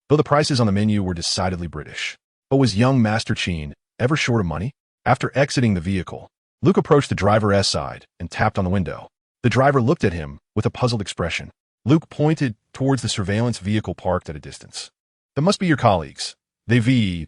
though the prices on the menu were decidedly British. But was young Master Cheen ever short of money? After exiting the vehicle, Luke approached the driver's side and tapped on the window. The driver looked at him with a puzzled expression. Luke pointed towards the surveillance vehicle parked at a distance. That must be your colleagues. They've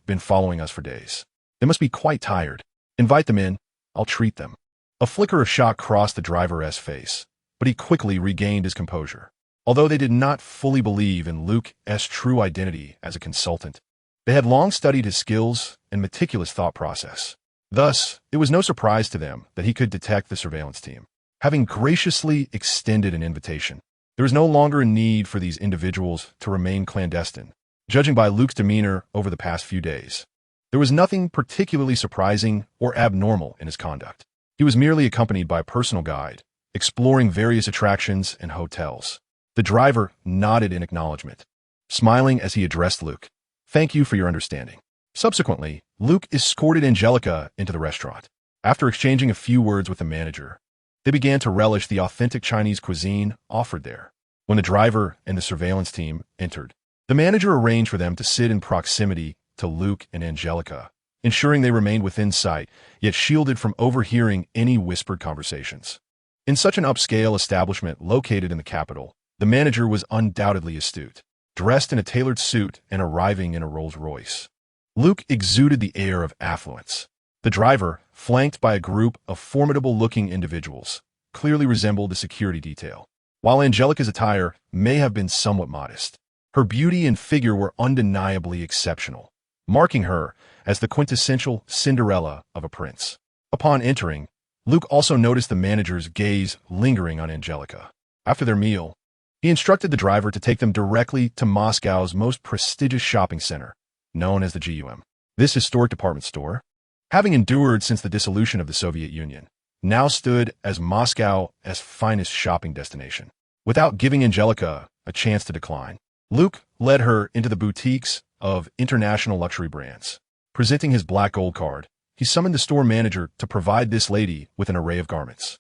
been following us for days. They must be quite tired. Invite them in. I'll treat them. A flicker of shock crossed the driver's face, but he quickly regained his composure. Although they did not fully believe in Luke's true identity as a consultant, they had long studied his skills and meticulous thought process. Thus, it was no surprise to them that he could detect the surveillance team. Having graciously extended an invitation, there was no longer a need for these individuals to remain clandestine. Judging by Luke's demeanor over the past few days, there was nothing particularly surprising or abnormal in his conduct. He was merely accompanied by a personal guide, exploring various attractions and hotels. The driver nodded in acknowledgement, smiling as he addressed Luke. Thank you for your understanding. Subsequently, Luke escorted Angelica into the restaurant. After exchanging a few words with the manager, they began to relish the authentic Chinese cuisine offered there. When the driver and the surveillance team entered, the manager arranged for them to sit in proximity to Luke and Angelica, ensuring they remained within sight, yet shielded from overhearing any whispered conversations. In such an upscale establishment located in the capital, the manager was undoubtedly astute, dressed in a tailored suit and arriving in a Rolls-Royce. Luke exuded the air of affluence. The driver, flanked by a group of formidable-looking individuals, clearly resembled a security detail. While Angelica's attire may have been somewhat modest, her beauty and figure were undeniably exceptional, marking her as the quintessential Cinderella of a prince. Upon entering, Luke also noticed the manager's gaze lingering on Angelica. After their meal, he instructed the driver to take them directly to Moscow's most prestigious shopping center, known as the GUM. This historic department store, having endured since the dissolution of the Soviet Union, now stood as Moscow's finest shopping destination. Without giving Angelica a chance to decline, Luke led her into the boutiques of international luxury brands. Presenting his black gold card, he summoned the store manager to provide this lady with an array of garments.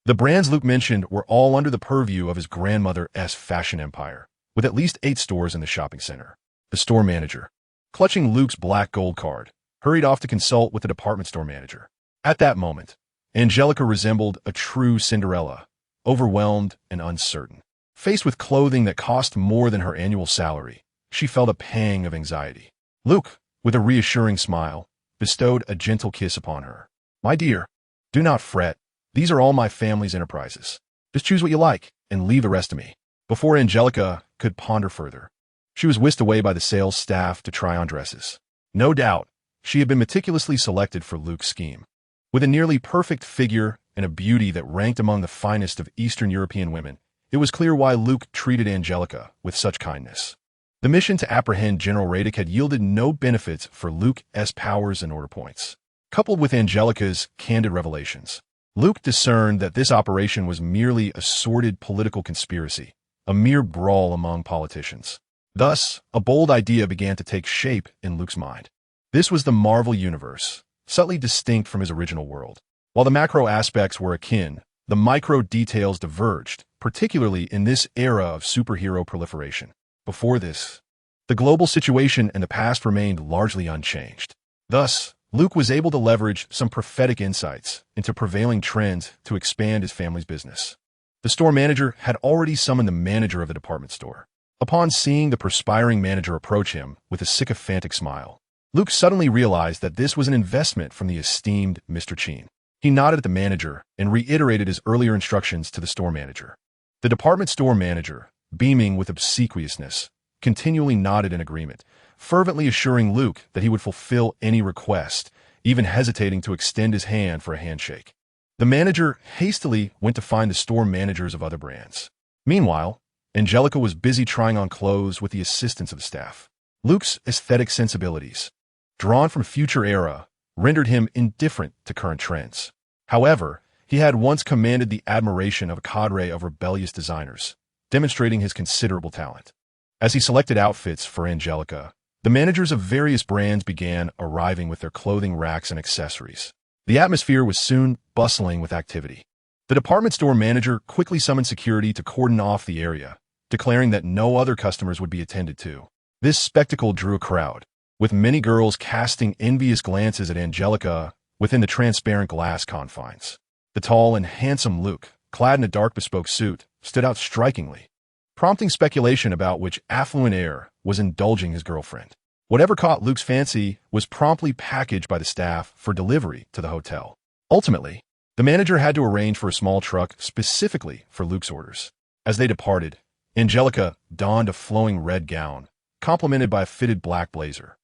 The brands Luke mentioned were all under the purview of his grandmother's fashion empire, with at least 8 stores in the shopping center. The store manager, clutching Luke's black gold card, hurried off to consult with the department store manager. At that moment, Angelica resembled a true Cinderella, overwhelmed and uncertain. Faced with clothing that cost more than her annual salary, she felt a pang of anxiety. Luke, with a reassuring smile, bestowed a gentle kiss upon her. My dear, do not fret. These are all my family's enterprises. Just choose what you like and leave the rest to me. Before Angelica could ponder further, she was whisked away by the sales staff to try on dresses. No doubt, she had been meticulously selected for Luke's scheme. With a nearly perfect figure and a beauty that ranked among the finest of Eastern European women, it was clear why Luke treated Angelica with such kindness. The mission to apprehend General Radek had yielded no benefits for Luke's powers and order points. Coupled with Angelica's candid revelations, Luke discerned that this operation was merely a sordid political conspiracy, a mere brawl among politicians. Thus, a bold idea began to take shape in Luke's mind. This was the Marvel Universe, subtly distinct from his original world. While the macro aspects were akin, the micro details diverged, particularly in this era of superhero proliferation. Before this, the global situation and the past remained largely unchanged. Thus, Luke was able to leverage some prophetic insights into prevailing trends to expand his family's business. The store manager had already summoned the manager of the department store. Upon seeing the perspiring manager approach him with a sycophantic smile, Luke suddenly realized that this was an investment from the esteemed Mr. Cheen. He nodded at the manager and reiterated his earlier instructions to the store manager. The department store manager, beaming with obsequiousness, continually nodded in agreement, fervently assuring Luke that he would fulfill any request, even hesitating to extend his hand for a handshake. The manager hastily went to find the store managers of other brands. Meanwhile, Angelica was busy trying on clothes with the assistance of the staff. Luke's aesthetic sensibilities, drawn from future era, rendered him indifferent to current trends. However, he had once commanded the admiration of a cadre of rebellious designers, demonstrating his considerable talent. As he selected outfits for Angelica, the managers of various brands began arriving with their clothing racks and accessories. The atmosphere was soon bustling with activity. The department store manager quickly summoned security to cordon off the area, declaring that no other customers would be attended to. This spectacle drew a crowd, with many girls casting envious glances at Angelica within the transparent glass confines. The tall and handsome Luke, clad in a dark bespoke suit, stood out strikingly, prompting speculation about which affluent heir was indulging his girlfriend. Whatever caught Luke's fancy was promptly packaged by the staff for delivery to the hotel. Ultimately, the manager had to arrange for a small truck specifically for Luke's orders. As they departed, Angelica donned a flowing red gown, complemented by a fitted black blazer.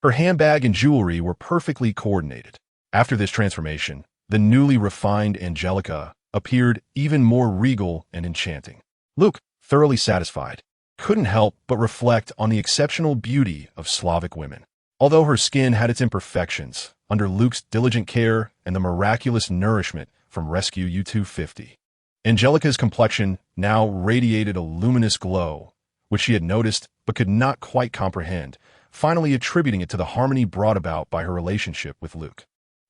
Her handbag and jewelry were perfectly coordinated. After this transformation, the newly refined Angelica appeared even more regal and enchanting. Luke, thoroughly satisfied, couldn't help but reflect on the exceptional beauty of Slavic women. Although her skin had its imperfections, under Luke's diligent care and the miraculous nourishment from Rescue U-250, Angelica's complexion now radiated a luminous glow, which she had noticed but could not quite comprehend, finally attributing it to the harmony brought about by her relationship with Luke.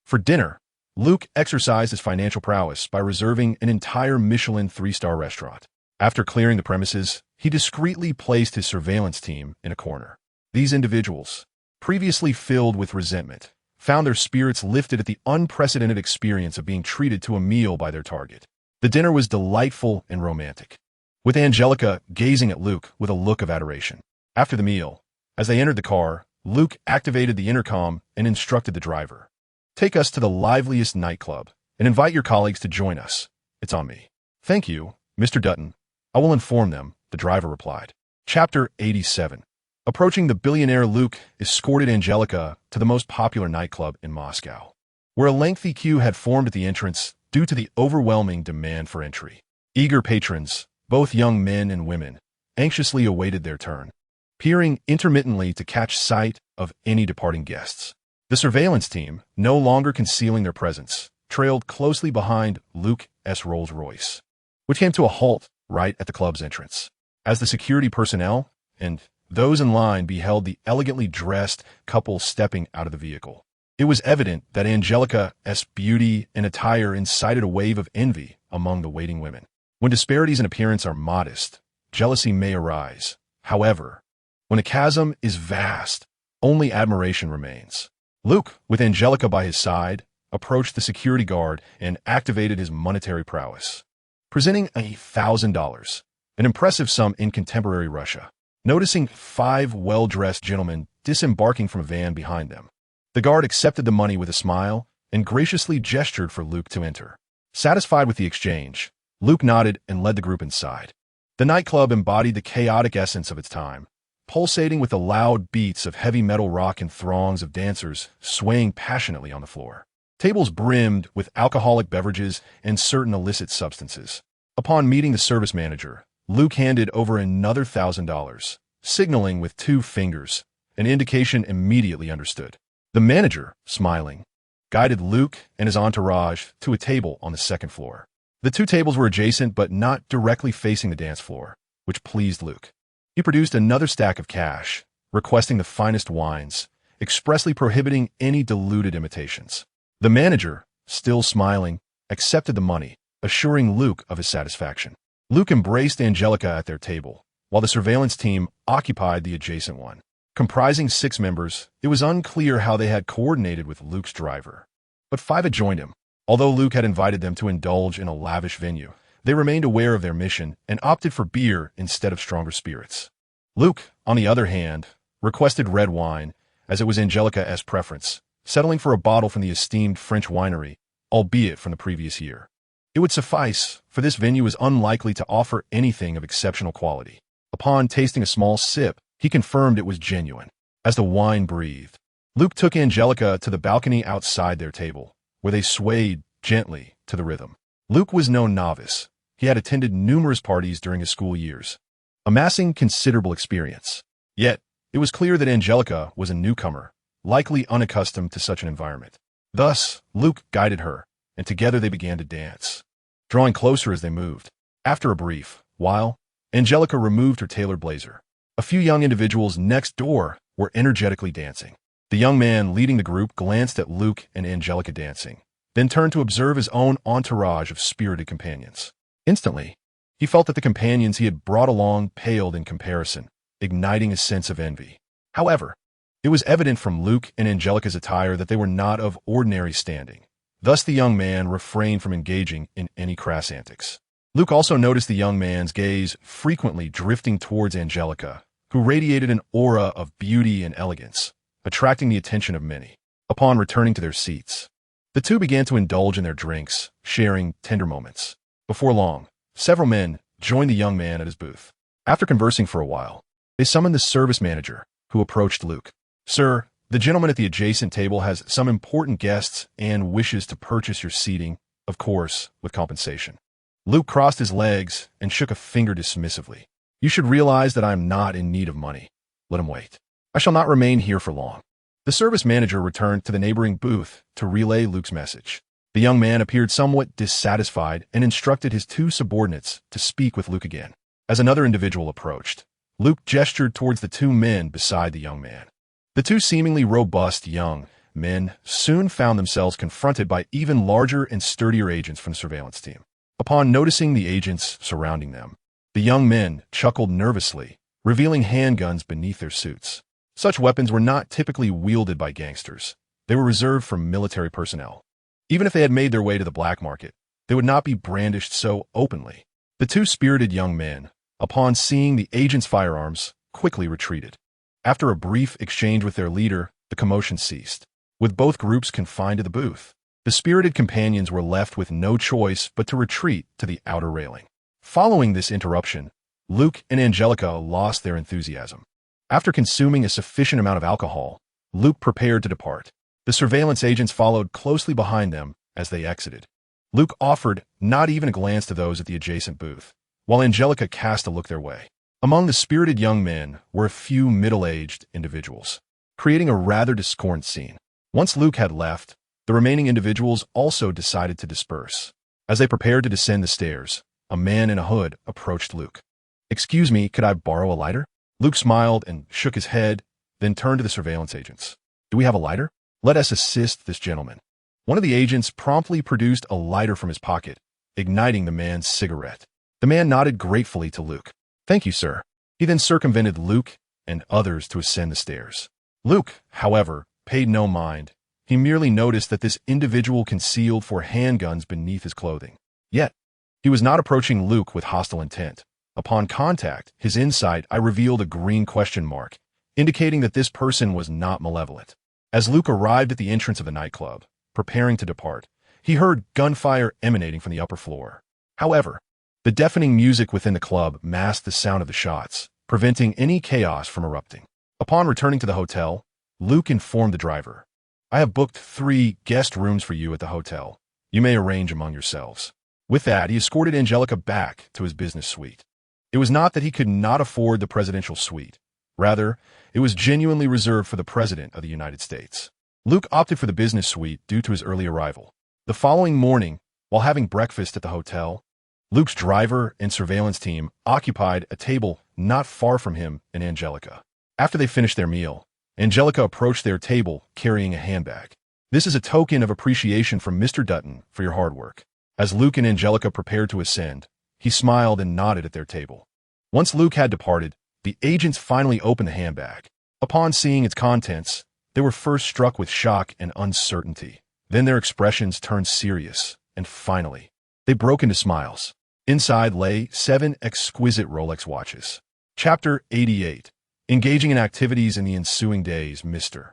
For dinner, Luke exercised his financial prowess by reserving an entire Michelin 3-star restaurant. After clearing the premises, he discreetly placed his surveillance team in a corner. These individuals, previously filled with resentment, found their spirits lifted at the unprecedented experience of being treated to a meal by their target. The dinner was delightful and romantic, with Angelica gazing at Luke with a look of adoration. After the meal, as they entered the car, Luke activated the intercom and instructed the driver, "Take us to the liveliest nightclub and invite your colleagues to join us. It's on me." "Thank you, Mr. Dutton. I will inform them," the driver replied. Chapter 87. Approaching the billionaire, Luke escorted Angelica to the most popular nightclub in Moscow, where a lengthy queue had formed at the entrance due to the overwhelming demand for entry. Eager patrons, both young men and women, anxiously awaited their turn, peering intermittently to catch sight of any departing guests. The surveillance team, no longer concealing their presence, trailed closely behind Luke's Rolls-Royce, which came to a halt right at the club's entrance. As the security personnel and those in line beheld the elegantly dressed couple stepping out of the vehicle, it was evident that Angelica's beauty and attire incited a wave of envy among the waiting women. When disparities in appearance are modest, jealousy may arise. However, when a chasm is vast, only admiration remains. Luke, with Angelica by his side, approached the security guard and activated his monetary prowess, presenting $1,000, an impressive sum in contemporary Russia. Noticing 5 well-dressed gentlemen disembarking from a van behind them, the guard accepted the money with a smile and graciously gestured for Luke to enter. Satisfied with the exchange, Luke nodded and led the group inside. The nightclub embodied the chaotic essence of its time, pulsating with the loud beats of heavy metal rock and throngs of dancers swaying passionately on the floor. Tables brimmed with alcoholic beverages and certain illicit substances. Upon meeting the service manager, Luke handed over another $1,000, signaling with 2 fingers, an indication immediately understood. The manager, smiling, guided Luke and his entourage to a table on the 2nd floor. The 2 tables were adjacent but not directly facing the dance floor, which pleased Luke. He produced another stack of cash, requesting the finest wines, expressly prohibiting any diluted imitations. The manager, still smiling, accepted the money, assuring Luke of his satisfaction. Luke embraced Angelica at their table, while the surveillance team occupied the adjacent one. Comprising 6 members, it was unclear how they had coordinated with Luke's driver. But 5 had joined him. Although Luke had invited them to indulge in a lavish venue, they remained aware of their mission and opted for beer instead of stronger spirits. Luke, on the other hand, requested red wine, as it was Angelica's preference, settling for a bottle from the esteemed French winery, albeit from the previous year. It would suffice, for this venue was unlikely to offer anything of exceptional quality. Upon tasting a small sip, he confirmed it was genuine. As the wine breathed, Luke took Angelica to the balcony outside their table, where they swayed gently to the rhythm. Luke was no novice. He had attended numerous parties during his school years, amassing considerable experience. Yet, it was clear that Angelica was a newcomer, likely unaccustomed to such an environment. Thus, Luke guided her, and together they began to dance, drawing closer as they moved. After a brief while, Angelica removed her tailored blazer. A few young individuals next door were energetically dancing. The young man leading the group glanced at Luke and Angelica dancing, then turned to observe his own entourage of spirited companions. Instantly, he felt that the companions he had brought along paled in comparison, igniting a sense of envy. However, it was evident from Luke and Angelica's attire that they were not of ordinary standing. Thus the young man refrained from engaging in any crass antics. Luke also noticed the young man's gaze frequently drifting towards Angelica, who radiated an aura of beauty and elegance, attracting the attention of many. Upon returning to their seats, the two began to indulge in their drinks, sharing tender moments. Before long, several men joined the young man at his booth. After conversing for a while, they summoned the service manager, who approached Luke. "Sir, the gentleman at the adjacent table has some important guests and wishes to purchase your seating, of course, with compensation." Luke crossed his legs and shook a finger dismissively. "You should realize that I am not in need of money. Let him wait. I shall not remain here for long." The service manager returned to the neighboring booth to relay Luke's message. The young man appeared somewhat dissatisfied and instructed his 2 subordinates to speak with Luke again. As another individual approached, Luke gestured towards the 2 men beside the young man. The 2 seemingly robust young men soon found themselves confronted by even larger and sturdier agents from the surveillance team. Upon noticing the agents surrounding them, the young men chuckled nervously, revealing handguns beneath their suits. Such weapons were not typically wielded by gangsters. They were reserved for military personnel. Even if they had made their way to the black market, they would not be brandished so openly. The 2 spirited young men, upon seeing the agents' firearms, quickly retreated. After a brief exchange with their leader, the commotion ceased. With both groups confined to the booth, the spirited companions were left with no choice but to retreat to the outer railing. Following this interruption, Luke and Angelica lost their enthusiasm. After consuming a sufficient amount of alcohol, Luke prepared to depart. The surveillance agents followed closely behind them as they exited. Luke offered not even a glance to those at the adjacent booth, while Angelica cast a look their way. Among the spirited young men were a few middle-aged individuals, creating a rather discordant scene. Once Luke had left, the remaining individuals also decided to disperse. As they prepared to descend the stairs, a man in a hood approached Luke. "Excuse me, could I borrow a lighter?" Luke smiled and shook his head, then turned to the surveillance agents. "Do we have a lighter? Let us assist this gentleman." One of the agents promptly produced a lighter from his pocket, igniting the man's cigarette. The man nodded gratefully to Luke. "Thank you, sir." He then circumvented Luke and others to ascend the stairs. Luke, however, paid no mind. He merely noticed that this individual concealed 4 handguns beneath his clothing. Yet, he was not approaching Luke with hostile intent. Upon contact, his insight revealed a green question mark, indicating that this person was not malevolent. As Luke arrived at the entrance of the nightclub, preparing to depart, he heard gunfire emanating from the upper floor. However, the deafening music within the club masked the sound of the shots, preventing any chaos from erupting. Upon returning to the hotel, Luke informed the driver, "I have booked 3 guest rooms for you at the hotel. You may arrange among yourselves." With that, he escorted Angelica back to his business suite. It was not that he could not afford the presidential suite. Rather, it was genuinely reserved for the President of the United States. Luke opted for the business suite due to his early arrival. The following morning, while having breakfast at the hotel, Luke's driver and surveillance team occupied a table not far from him and Angelica. After they finished their meal, Angelica approached their table carrying a handbag. "This is a token of appreciation from Mr. Dutton for your hard work." As Luke and Angelica prepared to ascend, he smiled and nodded at their table. Once Luke had departed, the agents finally opened the handbag. Upon seeing its contents, they were first struck with shock and uncertainty. Then their expressions turned serious, and finally, they broke into smiles. Inside lay 7 exquisite Rolex watches. Chapter 88. Engaging in activities in the ensuing days, Mr.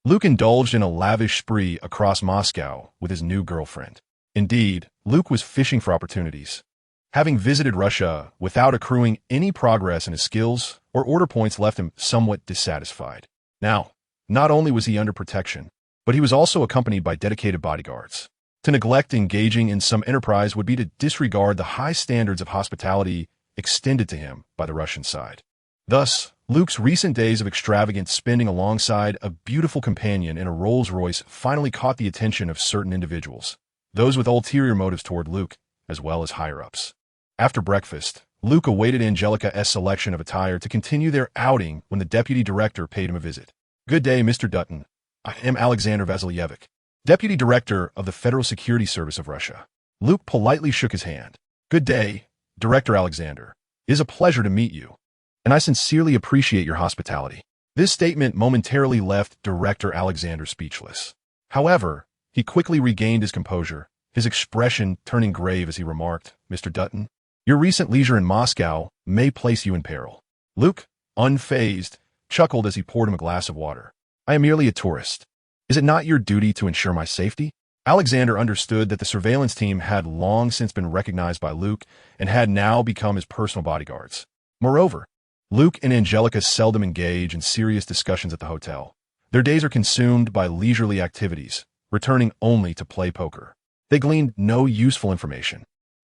Luke indulged in a lavish spree across Moscow with his new girlfriend. Indeed, Luke was fishing for opportunities. Having visited Russia without accruing any progress in his skills or order points left him somewhat dissatisfied. Now, not only was he under protection, but he was also accompanied by dedicated bodyguards. To neglect engaging in some enterprise would be to disregard the high standards of hospitality extended to him by the Russian side. Thus, Luke's recent days of extravagant spending alongside a beautiful companion in a Rolls-Royce finally caught the attention of certain individuals, those with ulterior motives toward Luke, as well as higher-ups. After breakfast, Luke awaited Angelica's selection of attire to continue their outing when the deputy director paid him a visit. "Good day, Mr. Dutton. I am Alexander Vasilyevic, Deputy Director of the Federal Security Service of Russia." Luke politely shook his hand. "Good day, Director Alexander. It is a pleasure to meet you, and I sincerely appreciate your hospitality." This statement momentarily left Director Alexander speechless. However, he quickly regained his composure, his expression turning grave as he remarked, "Mr. Dutton, your recent leisure in Moscow may place you in peril." Luke, unfazed, chuckled as he poured him a glass of water. "I am merely a tourist. Is it not your duty to ensure my safety?" Alexander understood that the surveillance team had long since been recognized by Luke and had now become his personal bodyguards. Moreover, Luke and Angelica seldom engage in serious discussions at the hotel. Their days are consumed by leisurely activities, returning only to play poker. They gleaned no useful information,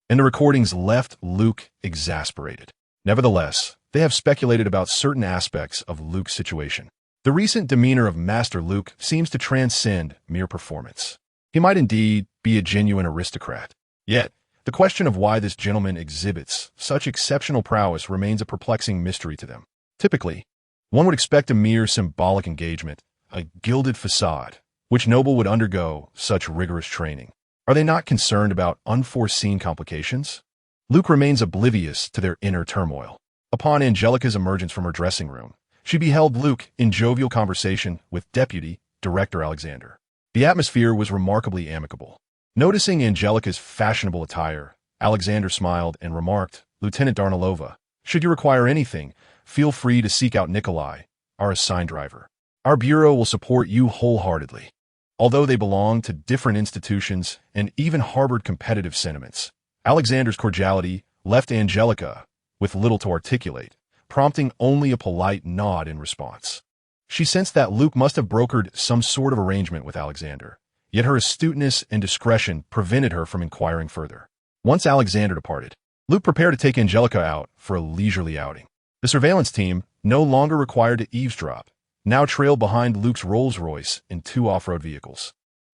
and the recordings left Luke exasperated. Nevertheless, they have speculated about certain aspects of Luke's situation. The recent demeanor of Master Luke seems to transcend mere performance. He might indeed be a genuine aristocrat. Yet, the question of why this gentleman exhibits such exceptional prowess remains a perplexing mystery to them. Typically, one would expect a mere symbolic engagement, a gilded facade, which noble would undergo such rigorous training. Are they not concerned about unforeseen complications? Luke remains oblivious to their inner turmoil. Upon Angelica's emergence from her dressing room, she beheld Luke in jovial conversation with Deputy Director Alexander. The atmosphere was remarkably amicable. Noticing Angelica's fashionable attire, Alexander smiled and remarked, "Lieutenant Darnilova, should you require anything, feel free to seek out Nikolai, our assigned driver. Our bureau will support you wholeheartedly." Although they belonged to different institutions and even harbored competitive sentiments, Alexander's cordiality left Angelica with little to articulate, prompting only a polite nod in response. She sensed that Luke must have brokered some sort of arrangement with Alexander, yet her astuteness and discretion prevented her from inquiring further. Once Alexander departed, Luke prepared to take Angelica out for a leisurely outing. The surveillance team, no longer required to eavesdrop, now trailed behind Luke's Rolls-Royce in 2 off-road vehicles.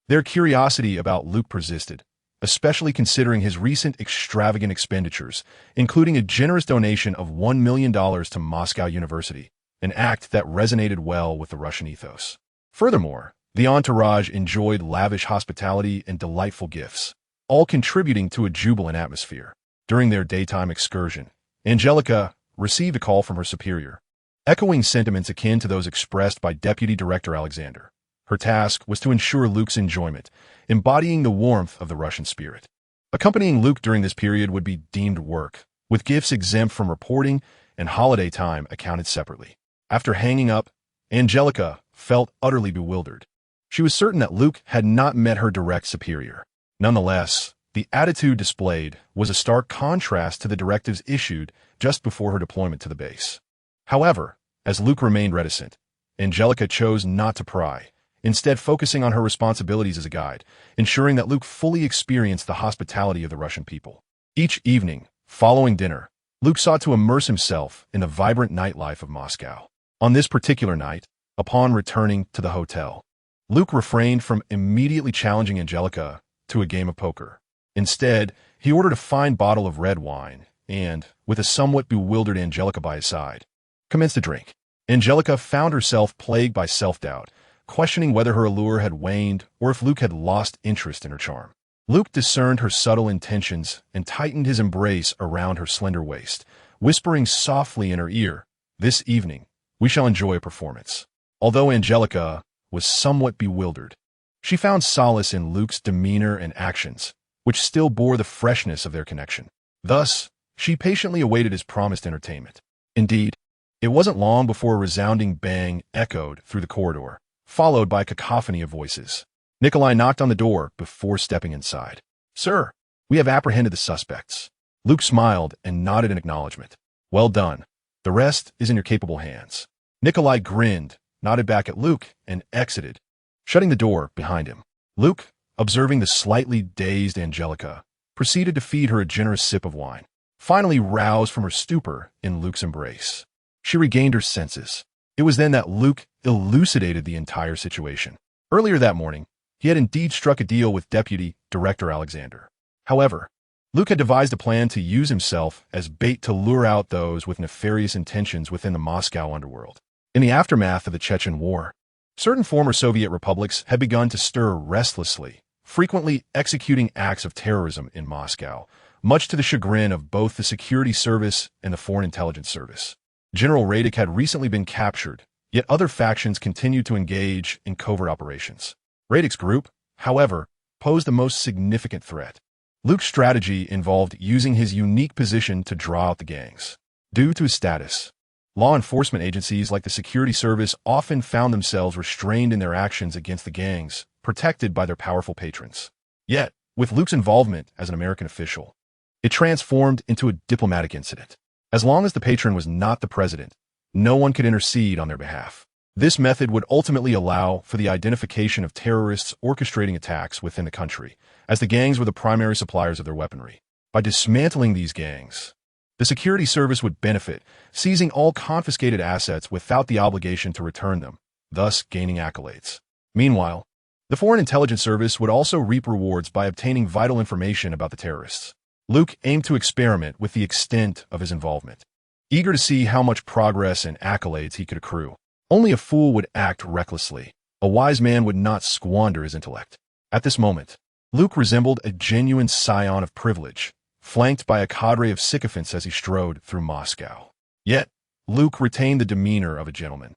Their curiosity about Luke persisted, especially considering his recent extravagant expenditures, including a generous donation of $1 million to Moscow University, an act that resonated well with the Russian ethos. Furthermore, the entourage enjoyed lavish hospitality and delightful gifts, all contributing to a jubilant atmosphere. During their daytime excursion, Angelica received a call from her superior, echoing sentiments akin to those expressed by Deputy Director Alexander. Her task was to ensure Luke's enjoyment, embodying the warmth of the Russian spirit. Accompanying Luke during this period would be deemed work, with gifts exempt from reporting and holiday time accounted separately. After hanging up, Angelica felt utterly bewildered. She was certain that Luke had not met her direct superior. Nonetheless, the attitude displayed was a stark contrast to the directives issued just before her deployment to the base. However, as Luke remained reticent, Angelica chose not to pry, instead focusing on her responsibilities as a guide, ensuring that Luke fully experienced the hospitality of the Russian people. Each evening, following dinner, Luke sought to immerse himself in the vibrant nightlife of Moscow. On this particular night, upon returning to the hotel, Luke refrained from immediately challenging Angelica to a game of poker. Instead, he ordered a fine bottle of red wine and, with a somewhat bewildered Angelica by his side, commenced to drink. Angelica found herself plagued by self-doubt, questioning whether her allure had waned or if Luke had lost interest in her charm. Luke discerned her subtle intentions and tightened his embrace around her slender waist, whispering softly in her ear, "This evening, we shall enjoy a performance." although Angelica was somewhat bewildered. She found solace in Luke's demeanor and actions, which still bore the freshness of their connection. Thus, she patiently awaited his promised entertainment. Indeed, it wasn't long before a resounding bang echoed through the corridor, followed by a cacophony of voices. Nikolai knocked on the door before stepping inside. "Sir, we have apprehended the suspects." Luke smiled and nodded in acknowledgement. "Well done. The rest is in your capable hands." Nikolai grinned, nodded back at Luke, and exited, shutting the door behind him. Luke, observing the slightly dazed Angelica, proceeded to feed her a generous sip of wine, finally roused from her stupor in Luke's embrace. She regained her senses. It was then that Luke elucidated the entire situation. Earlier that morning, he had indeed struck a deal with Deputy Director Alexander. However, Luke had devised a plan to use himself as bait to lure out those with nefarious intentions within the Moscow underworld. In the aftermath of the Chechen War, certain former Soviet republics had begun to stir restlessly, frequently executing acts of terrorism in Moscow, much to the chagrin of both the Security Service and the Foreign Intelligence Service. General Radek had recently been captured, yet other factions continued to engage in covert operations. Radek's group, however, posed the most significant threat. Luke's strategy involved using his unique position to draw out the gangs. Due to his status, law enforcement agencies like the Security Service often found themselves restrained in their actions against the gangs, protected by their powerful patrons. Yet, with Luke's involvement as an American official, it transformed into a diplomatic incident. As long as the patron was not the president, no one could intercede on their behalf. This method would ultimately allow for the identification of terrorists orchestrating attacks within the country, as the gangs were the primary suppliers of their weaponry. By dismantling these gangs, the Security Service would benefit, seizing all confiscated assets without the obligation to return them, thus gaining accolades. Meanwhile, the Foreign Intelligence Service would also reap rewards by obtaining vital information about the terrorists. Luke aimed to experiment with the extent of his involvement, eager to see how much progress and accolades he could accrue. Only a fool would act recklessly. A wise man would not squander his intellect. At this moment, Luke resembled a genuine scion of privilege, flanked by a cadre of sycophants as he strode through Moscow. Yet, Luke retained the demeanor of a gentleman,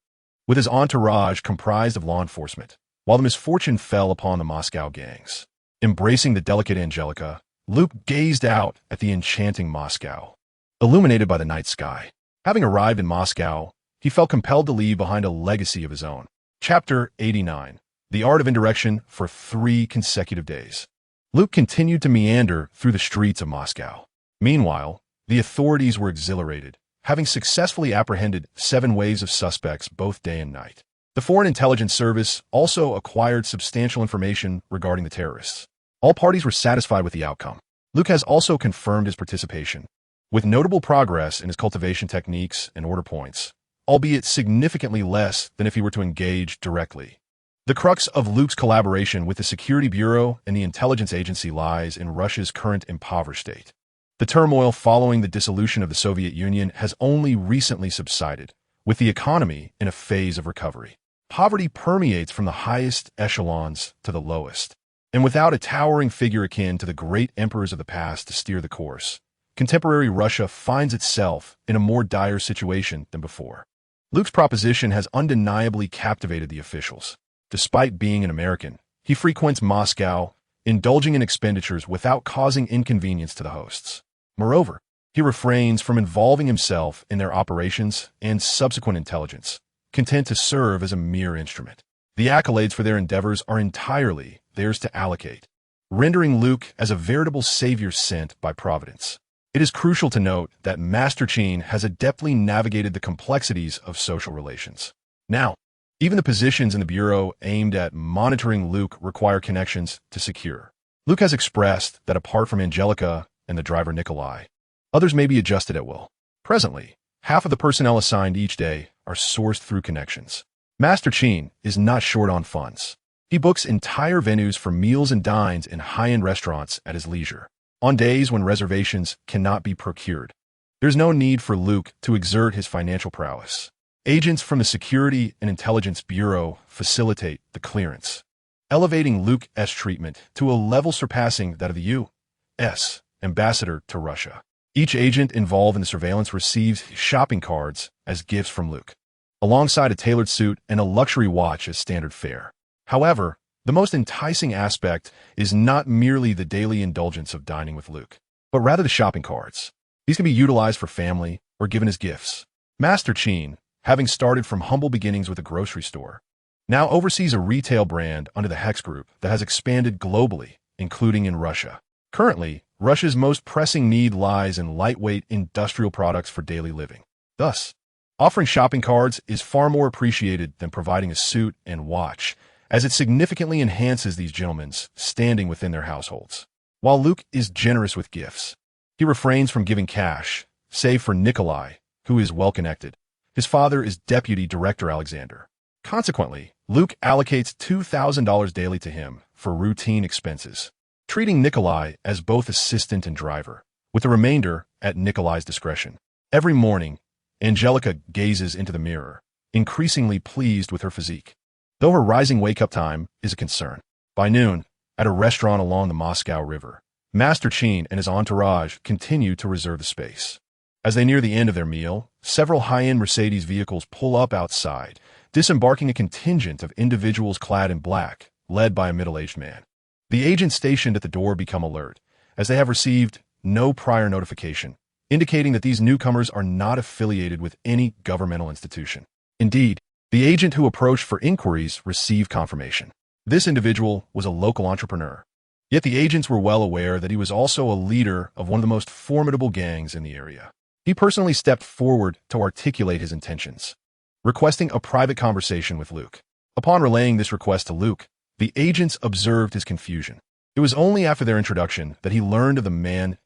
with his entourage comprised of law enforcement, while the misfortune fell upon the Moscow gangs. Embracing the delicate Angelica, Luke gazed out at the enchanting Moscow, illuminated by the night sky. Having arrived in Moscow, he felt compelled to leave behind a legacy of his own. Chapter 89. The Art of Indirection for 3 consecutive days. Luke continued to meander through the streets of Moscow. Meanwhile, the authorities were exhilarated, having successfully apprehended 7 waves of suspects both day and night. The Foreign Intelligence Service also acquired substantial information regarding the terrorists. All parties were satisfied with the outcome. Luke has also confirmed his participation, with notable progress in his cultivation techniques and order points, albeit significantly less than if he were to engage directly. The crux of Luke's collaboration with the Security Bureau and the intelligence agency lies in Russia's current impoverished state. The turmoil following the dissolution of the Soviet Union has only recently subsided, with the economy in a phase of recovery. Poverty permeates from the highest echelons to the lowest, and without a towering figure akin to the great emperors of the past to steer the course, contemporary Russia finds itself in a more dire situation than before. Luke's proposition has undeniably captivated the officials. Despite being an American, he frequents Moscow, indulging in expenditures without causing inconvenience to the hosts. Moreover, he refrains from involving himself in their operations and subsequent intelligence, content to serve as a mere instrument. The accolades for their endeavors are entirely theirs to allocate, rendering Luke as a veritable savior sent by Providence. It is crucial to note that Master Cheen has adeptly navigated the complexities of social relations. Now, even the positions in the Bureau aimed at monitoring Luke require connections to secure. Luke has expressed that apart from Angelica and the driver Nikolai, others may be adjusted at will. Presently, half of the personnel assigned each day are sourced through connections. Master Cheen is not short on funds. He books entire venues for meals and dines in high-end restaurants at his leisure, on days when reservations cannot be procured. There's no need for Luke to exert his financial prowess. Agents from the Security and Intelligence Bureau facilitate the clearance, elevating Luke's treatment to a level surpassing that of the U.S. ambassador to Russia. Each agent involved in the surveillance receives shopping cards as gifts from Luke. alongside a tailored suit and a luxury watch as standard fare. However, the most enticing aspect is not merely the daily indulgence of dining with Luke, but rather the shopping carts. These can be utilized for family or given as gifts. Master Cheen, having started from humble beginnings with a grocery store, now oversees a retail brand under the Hex Group that has expanded globally, including in Russia. Currently, Russia's most pressing need lies in lightweight industrial products for daily living. Thus, offering shopping cards is far more appreciated than providing a suit and watch, as it significantly enhances these gentlemen's standing within their households. While Luke is generous with gifts, he refrains from giving cash, save for Nikolai, who is well-connected. His father is Deputy Director Alexander. Consequently, Luke allocates $2,000 daily to him for routine expenses, treating Nikolai as both assistant and driver, with the remainder at Nikolai's discretion. Every morning, Angelica gazes into the mirror, increasingly pleased with her physique, though her rising wake-up time is a concern. By noon, at a restaurant along the Moscow River, Master Cheen and his entourage continue to reserve the space. As they near the end of their meal, several high-end Mercedes vehicles pull up outside, disembarking a contingent of individuals clad in black, led by a middle-aged man. The agents stationed at the door become alert, as they have received no prior notification, indicating that these newcomers are not affiliated with any governmental institution. Indeed, the agent who approached for inquiries received confirmation. This individual was a local entrepreneur. Yet the agents were well aware that he was also a leader of one of the most formidable gangs in the area. He personally stepped forward to articulate his intentions, requesting a private conversation with Luke. Upon relaying this request to Luke, the agents observed his confusion. It was only after their introduction that he learned of the man's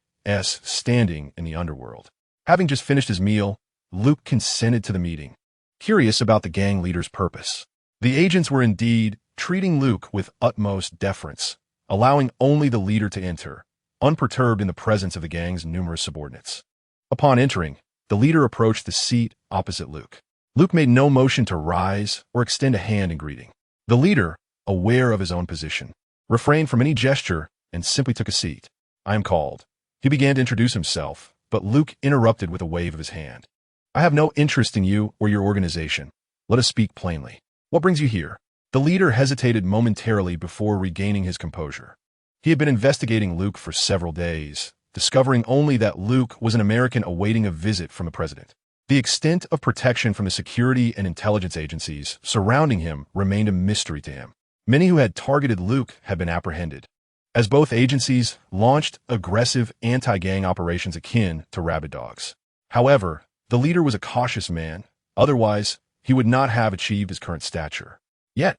standing in the underworld. Having just finished his meal, Luke consented to the meeting, curious about the gang leader's purpose. The agents were indeed treating Luke with utmost deference, allowing only the leader to enter, unperturbed in the presence of the gang's numerous subordinates. Upon entering, the leader approached the seat opposite Luke. Luke made no motion to rise or extend a hand in greeting. The leader, aware of his own position, refrained from any gesture and simply took a seat. "I am called." He began to introduce himself, but Luke interrupted with a wave of his hand. "I have no interest in you or your organization. Let us speak plainly. What brings you here?" The leader hesitated momentarily before regaining his composure. He had been investigating Luke for several days, discovering only that Luke was an American awaiting a visit from the president. The extent of protection from the security and intelligence agencies surrounding him remained a mystery to him. Many who had targeted Luke had been apprehended, as both agencies launched aggressive anti-gang operations akin to rabid dogs. However, the leader was a cautious man, otherwise he would not have achieved his current stature. Yet,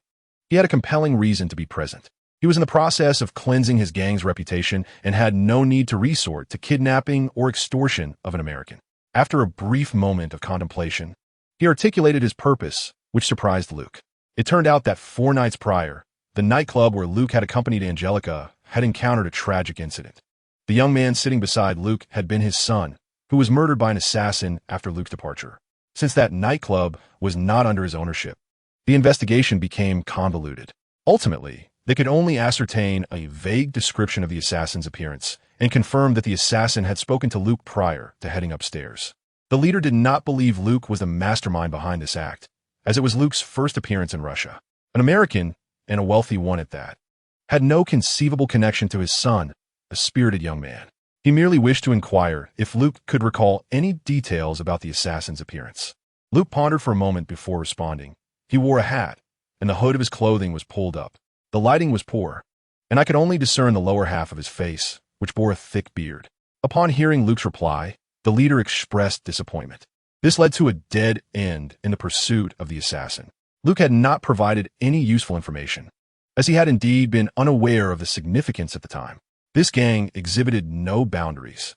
he had a compelling reason to be present. He was in the process of cleansing his gang's reputation and had no need to resort to kidnapping or extortion of an American. After a brief moment of contemplation, he articulated his purpose, which surprised Luke. It turned out that 4 nights prior, the nightclub where Luke had accompanied Angelica had encountered a tragic incident. The young man sitting beside Luke had been his son, who was murdered by an assassin after Luke's departure. Since that nightclub was not under his ownership, the investigation became convoluted. Ultimately, they could only ascertain a vague description of the assassin's appearance and confirm that the assassin had spoken to Luke prior to heading upstairs. The leader did not believe Luke was the mastermind behind this act, as it was Luke's first appearance in Russia. An American, and a wealthy one at that, had no conceivable connection to his son, a spirited young man. He merely wished to inquire if Luke could recall any details about the assassin's appearance. Luke pondered for a moment before responding. He wore a hat, and the hood of his clothing was pulled up. The lighting was poor, and I could only discern the lower half of his face, which bore a thick beard. Upon hearing Luke's reply, the leader expressed disappointment. This led to a dead end in the pursuit of the assassin. Luke had not provided any useful information, as he had indeed been unaware of the significance at the time. This gang exhibited no boundaries,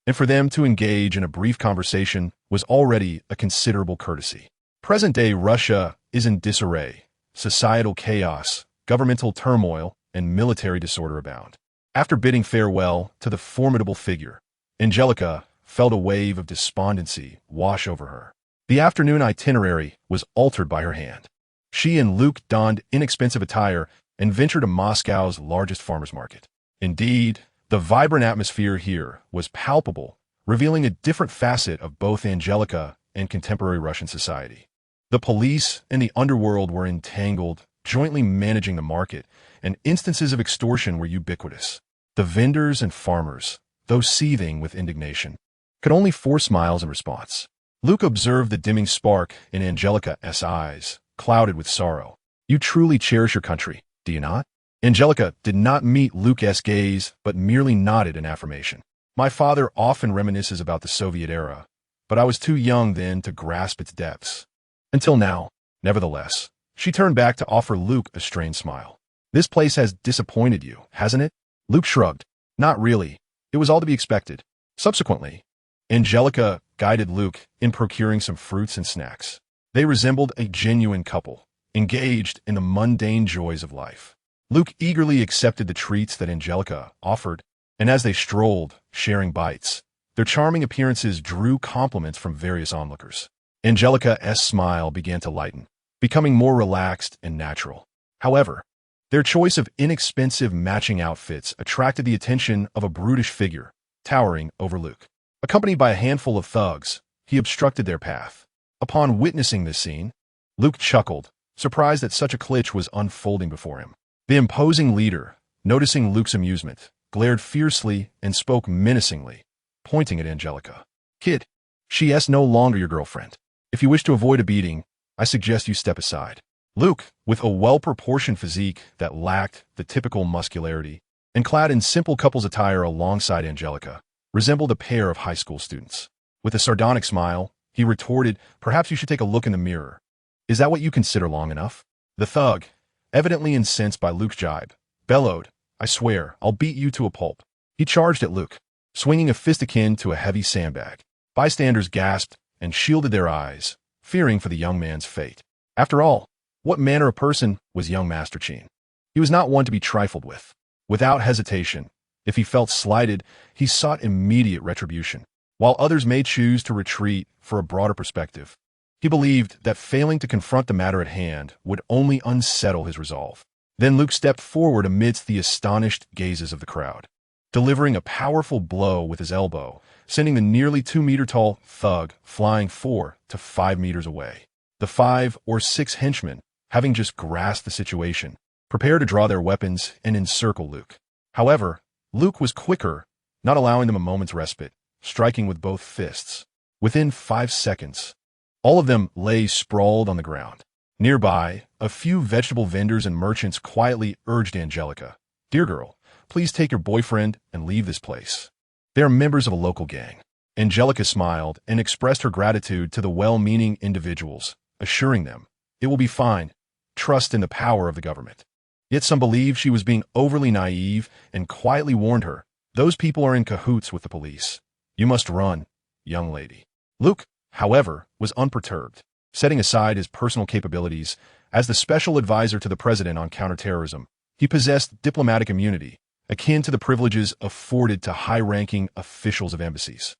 and for them to engage in a brief conversation was already a considerable courtesy. Present-day Russia is in disarray. Societal chaos, governmental turmoil, and military disorder abound. After bidding farewell to the formidable figure, Angelica felt a wave of despondency wash over her. The afternoon itinerary was altered by her hand. She and Luke donned inexpensive attire and ventured to Moscow's largest farmers market. Indeed, the vibrant atmosphere here was palpable, revealing a different facet of both Angelica and contemporary Russian society. The police and the underworld were entangled, jointly managing the market, and instances of extortion were ubiquitous. The vendors and farmers, though seething with indignation, could only force smiles in response. Luke observed the dimming spark in Angelica's eyes, clouded with sorrow. You truly cherish your country, do you not? Angelica did not meet Luke's gaze, but merely nodded in affirmation. My father often reminisces about the Soviet era, but I was too young then to grasp its depths. Until now, nevertheless, she turned back to offer Luke a strained smile. This place has disappointed you, hasn't it? Luke shrugged. Not really. It was all to be expected. Subsequently, Angelica guided Luke in procuring some fruits and snacks. They resembled a genuine couple, engaged in the mundane joys of life. Luke eagerly accepted the treats that Angelica offered, and as they strolled, sharing bites, their charming appearances drew compliments from various onlookers. Angelica's smile began to lighten, becoming more relaxed and natural. However, their choice of inexpensive matching outfits attracted the attention of a brutish figure, towering over Luke. Accompanied by a handful of thugs, he obstructed their path. Upon witnessing this scene, Luke chuckled, surprised that such a cliché was unfolding before him. The imposing leader, noticing Luke's amusement, glared fiercely and spoke menacingly, pointing at Angelica. Kid, she is no longer your girlfriend. If you wish to avoid a beating, I suggest you step aside. Luke, with a well-proportioned physique that lacked the typical muscularity, and clad in simple couple's attire alongside Angelica, resembled a pair of high school students. With a sardonic smile, he retorted, perhaps you should take a look in the mirror. Is that what you consider long enough? The thug, evidently incensed by Luke's jibe, bellowed, I swear, I'll beat you to a pulp. He charged at Luke, swinging a fist akin to a heavy sandbag. Bystanders gasped and shielded their eyes, fearing for the young man's fate. After all, what manner of person was young Master Cheen? He was not one to be trifled with. Without hesitation, if he felt slighted, he sought immediate retribution. While others may choose to retreat for a broader perspective, he believed that failing to confront the matter at hand would only unsettle his resolve. Then Luke stepped forward amidst the astonished gazes of the crowd, delivering a powerful blow with his elbow, sending the nearly 2-meter-tall thug flying 4 to 5 meters away. The 5 or 6 henchmen, having just grasped the situation, prepared to draw their weapons and encircle Luke. However, Luke was quicker, not allowing them a moment's respite, striking with both fists. Within 5 seconds, all of them lay sprawled on the ground. Nearby, a few vegetable vendors and merchants quietly urged Angelica, Dear girl, please take your boyfriend and leave this place. They are members of a local gang. Angelica smiled and expressed her gratitude to the well-meaning individuals, assuring them, it will be fine, trust in the power of the government. Yet some believed she was being overly naive and quietly warned her, those people are in cahoots with the police. You must run, young lady. Luke, however, was unperturbed, setting aside his personal capabilities. As the special advisor to the president on counterterrorism, he possessed diplomatic immunity, akin to the privileges afforded to high-ranking officials of embassies.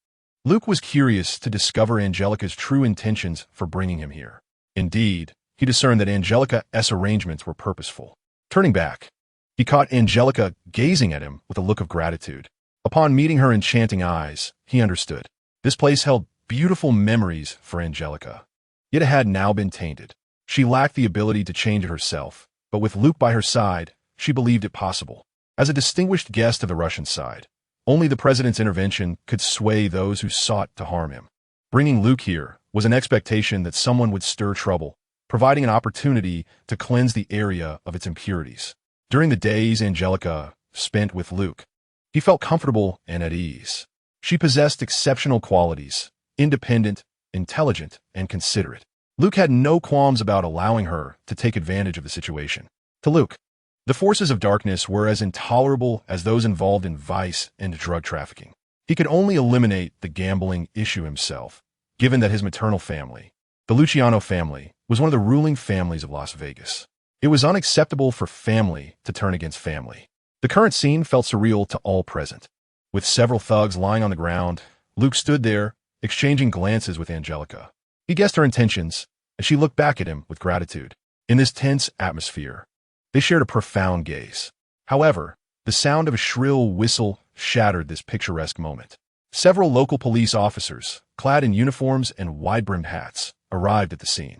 Luke was curious to discover Angelica's true intentions for bringing him here. Indeed, he discerned that Angelica's arrangements were purposeful. Turning back, he caught Angelica gazing at him with a look of gratitude. Upon meeting her enchanting eyes, he understood. This place held beautiful memories for Angelica. Yet it had now been tainted. She lacked the ability to change it herself, but with Luke by her side, she believed it possible. As a distinguished guest of the Russian side, only the president's intervention could sway those who sought to harm him. Bringing Luke here was an expectation that someone would stir trouble, providing an opportunity to cleanse the area of its impurities. During the days Angelica spent with Luke, he felt comfortable and at ease. She possessed exceptional qualities, independent, intelligent, and considerate. Luke had no qualms about allowing her to take advantage of the situation. To Luke, the forces of darkness were as intolerable as those involved in vice and drug trafficking. He could only eliminate the gambling issue himself, given that his maternal family, the Luciano family, was one of the ruling families of Las Vegas. It was unacceptable for family to turn against family. The current scene felt surreal to all present. With several thugs lying on the ground, Luke stood there, exchanging glances with Angelica. He guessed her intentions, and she looked back at him with gratitude. In this tense atmosphere, they shared a profound gaze. However, the sound of a shrill whistle shattered this picturesque moment. Several local police officers, clad in uniforms and wide-brimmed hats, arrived at the scene.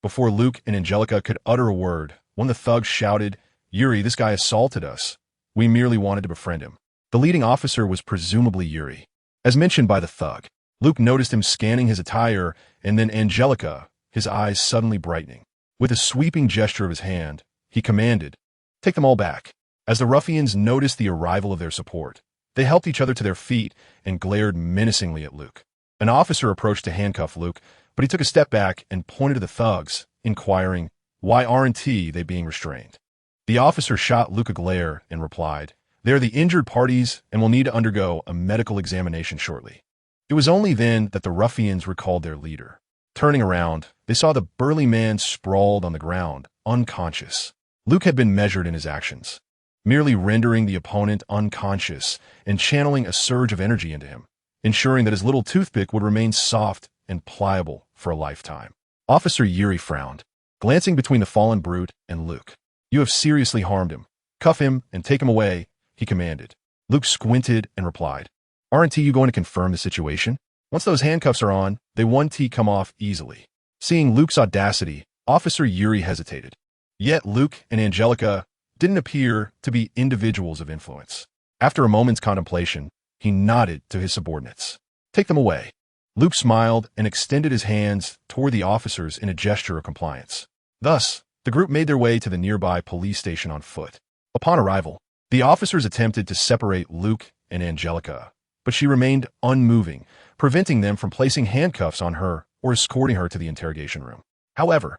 Before Luke and Angelica could utter a word, one of the thugs shouted, "Yuri, this guy assaulted us. We merely wanted to befriend him." The leading officer was presumably Yuri. As mentioned by the thug, Luke noticed him scanning his attire, and then Angelica, his eyes suddenly brightening. With a sweeping gesture of his hand, he commanded, "Take them all back." As the ruffians noticed the arrival of their support, they helped each other to their feet and glared menacingly at Luke. An officer approached to handcuff Luke, but he took a step back and pointed to the thugs, inquiring, "Why aren't they being restrained?" The officer shot Luke a glare and replied, "They are the injured parties and will need to undergo a medical examination shortly." It was only then that the ruffians recalled their leader. Turning around, they saw the burly man sprawled on the ground, unconscious. Luke had been measured in his actions, merely rendering the opponent unconscious and channeling a surge of energy into him, ensuring that his little toothpick would remain soft and pliable for a lifetime. Officer Yuri frowned, glancing between the fallen brute and Luke. "You have seriously harmed him. Cuff him and take him away," he commanded. Luke squinted and replied, "Aren't you going to confirm the situation? Once those handcuffs are on, they won't come off easily." Seeing Luke's audacity, Officer Yuri hesitated. Yet Luke and Angelica didn't appear to be individuals of influence. After a moment's contemplation, he nodded to his subordinates. "Take them away." Luke smiled and extended his hands toward the officers in a gesture of compliance. Thus, the group made their way to the nearby police station on foot. Upon arrival, the officers attempted to separate Luke and Angelica, but she remained unmoving, preventing them from placing handcuffs on her or escorting her to the interrogation room. However,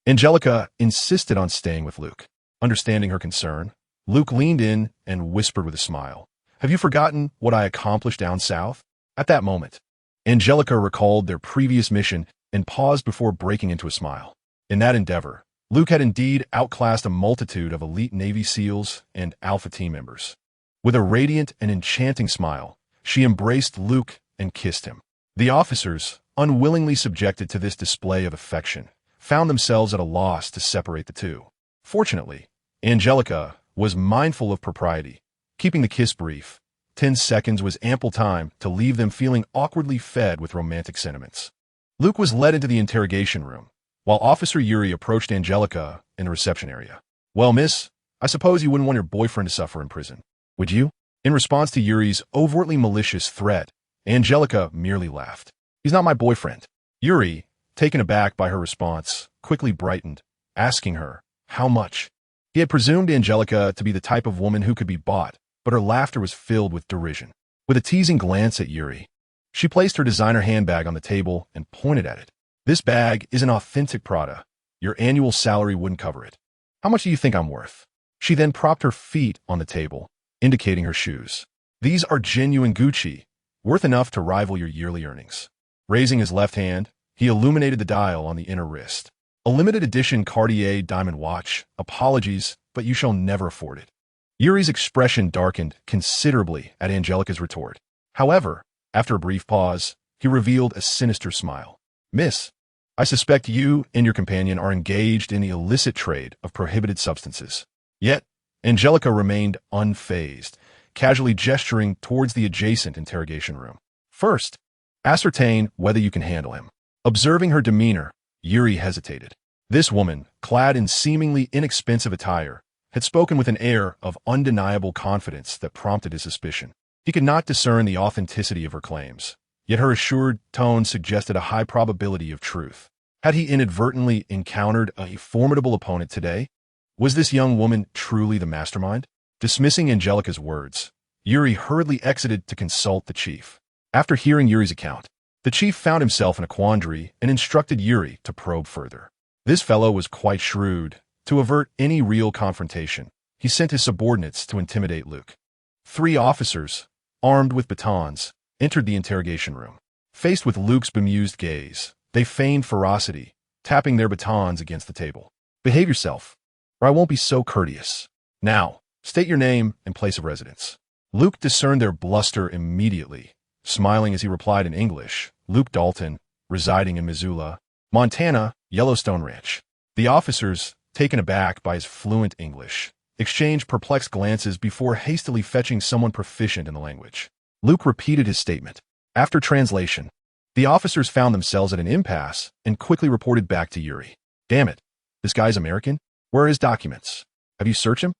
Angelica insisted on staying with Luke. Understanding her concern, Luke leaned in and whispered with a smile, "Have you forgotten what I accomplished down south?" At that moment, Angelica recalled their previous mission and paused before breaking into a smile. In that endeavor, Luke had indeed outclassed a multitude of elite Navy SEALs and Alpha team members. With a radiant and enchanting smile, she embraced Luke and kissed him. The officers, unwillingly subjected to this display of affection, found themselves at a loss to separate the two. Fortunately, Angelica was mindful of propriety, keeping the kiss brief. 10 seconds was ample time to leave them feeling awkwardly fed with romantic sentiments. Luke was led into the interrogation room, while Officer Yuri approached Angelica in the reception area. "Well, miss, I suppose you wouldn't want your boyfriend to suffer in prison, would you?" In response to Yuri's overtly malicious threat, Angelica merely laughed. "He's not my boyfriend." Yuri, taken aback by her response, quickly brightened, asking her, "How much?" He had presumed Angelica to be the type of woman who could be bought, but her laughter was filled with derision. With a teasing glance at Yuri, she placed her designer handbag on the table and pointed at it. "This bag is an authentic Prada. Your annual salary wouldn't cover it. How much do you think I'm worth?" She then propped her feet on the table, indicating her shoes. "These are genuine Gucci, worth enough to rival your yearly earnings." Raising his left hand, he illuminated the dial on the inner wrist. "A limited edition Cartier diamond watch. Apologies, but you shall never afford it." Yuri's expression darkened considerably at Angelica's retort. However, after a brief pause, he revealed a sinister smile. "Miss, I suspect you and your companion are engaged in the illicit trade of prohibited substances." Yet, Angelica remained unfazed, casually gesturing towards the adjacent interrogation room. "First, ascertain whether you can handle him." Observing her demeanor, Yuri hesitated. This woman, clad in seemingly inexpensive attire, had spoken with an air of undeniable confidence that prompted his suspicion. He could not discern the authenticity of her claims, yet her assured tone suggested a high probability of truth. Had he inadvertently encountered a formidable opponent today? Was this young woman truly the mastermind? Dismissing Angelica's words, Yuri hurriedly exited to consult the chief. After hearing Yuri's account, the chief found himself in a quandary and instructed Yuri to probe further. This fellow was quite shrewd. To avert any real confrontation, he sent his subordinates to intimidate Luke. 3 officers, armed with batons, entered the interrogation room. Faced with Luke's bemused gaze, they feigned ferocity, tapping their batons against the table. "Behave yourself, or I won't be so courteous. Now, state your name and place of residence." Luke discerned their bluster immediately, smiling as he replied in English, "Luke Dalton, residing in Missoula, Montana, Yellowstone Ranch." The officers, taken aback by his fluent English, exchanged perplexed glances before hastily fetching someone proficient in the language. Luke repeated his statement. After translation, the officers found themselves at an impasse and quickly reported back to Yuri. Damn it. This guy's American? Where are his documents? Have you searched him?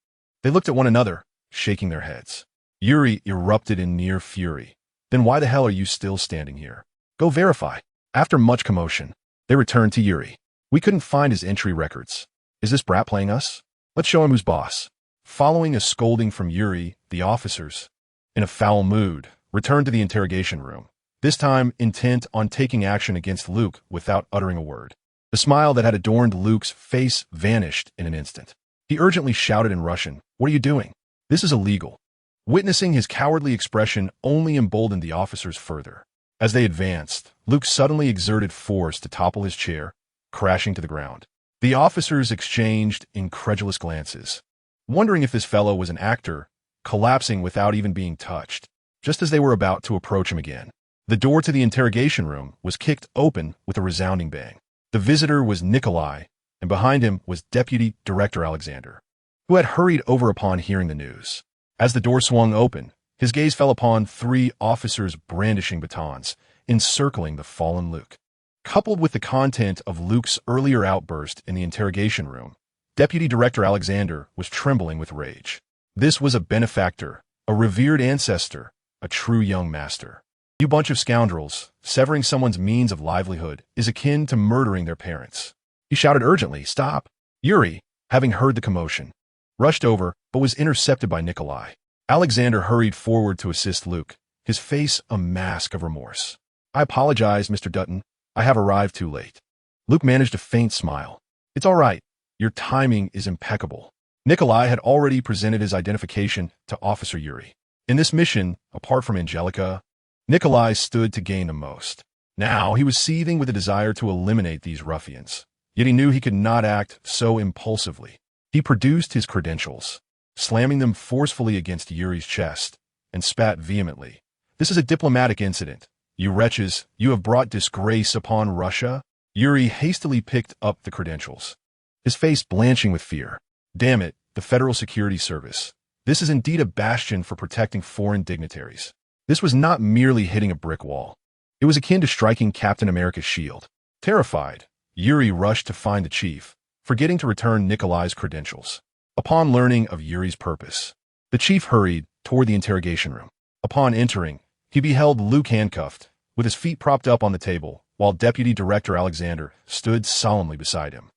They looked at one another, shaking their heads. Yuri erupted in near fury. Then why the hell are you still standing here? Go verify. After much commotion, they returned to Yuri. We couldn't find his entry records. Is this brat playing us? Let's show him who's boss. Following a scolding from Yuri, the officers, in a foul mood, returned to the interrogation room, this time intent on taking action against Luke without uttering a word. The smile that had adorned Luke's face vanished in an instant. He urgently shouted in Russian, "What are you doing? This is illegal." Witnessing his cowardly expression only emboldened the officers further. As they advanced, Luke suddenly exerted force to topple his chair, crashing to the ground. The officers exchanged incredulous glances, wondering if this fellow was an actor, collapsing without even being touched. Just as they were about to approach him again, the door to the interrogation room was kicked open with a resounding bang. The visitor was Nikolai, and behind him was Deputy Director Alexander, who had hurried over upon hearing the news. As the door swung open, his gaze fell upon 3 officers brandishing batons, encircling the fallen Luke. Coupled with the content of Luke's earlier outburst in the interrogation room, Deputy Director Alexander was trembling with rage. This was a benefactor, a revered ancestor, a true young master. You bunch of scoundrels, severing someone's means of livelihood is akin to murdering their parents. He shouted urgently, "Stop!" Yuri, having heard the commotion, rushed over but was intercepted by Nikolai. Alexander hurried forward to assist Luke, his face a mask of remorse. "I apologize, Mr. Dutton. I have arrived too late." Luke managed a faint smile. "It's all right. Your timing is impeccable." Nikolai had already presented his identification to Officer Yuri. In this mission, apart from Angelica, Nikolai stood to gain the most. Now he was seething with a desire to eliminate these ruffians, yet he knew he could not act so impulsively. He produced his credentials, slamming them forcefully against Yuri's chest, and spat vehemently. "This is a diplomatic incident. You wretches, you have brought disgrace upon Russia." Yuri hastily picked up the credentials, his face blanching with fear. "Damn it, the Federal Security Service. This is indeed a bastion for protecting foreign dignitaries." This was not merely hitting a brick wall. It was akin to striking Captain America's shield. Terrified, Yuri rushed to find the chief, forgetting to return Nikolai's credentials. Upon learning of Yuri's purpose, the chief hurried toward the interrogation room. Upon entering, he beheld Luke handcuffed, with his feet propped up on the table, while Deputy Director Alexander stood solemnly beside him.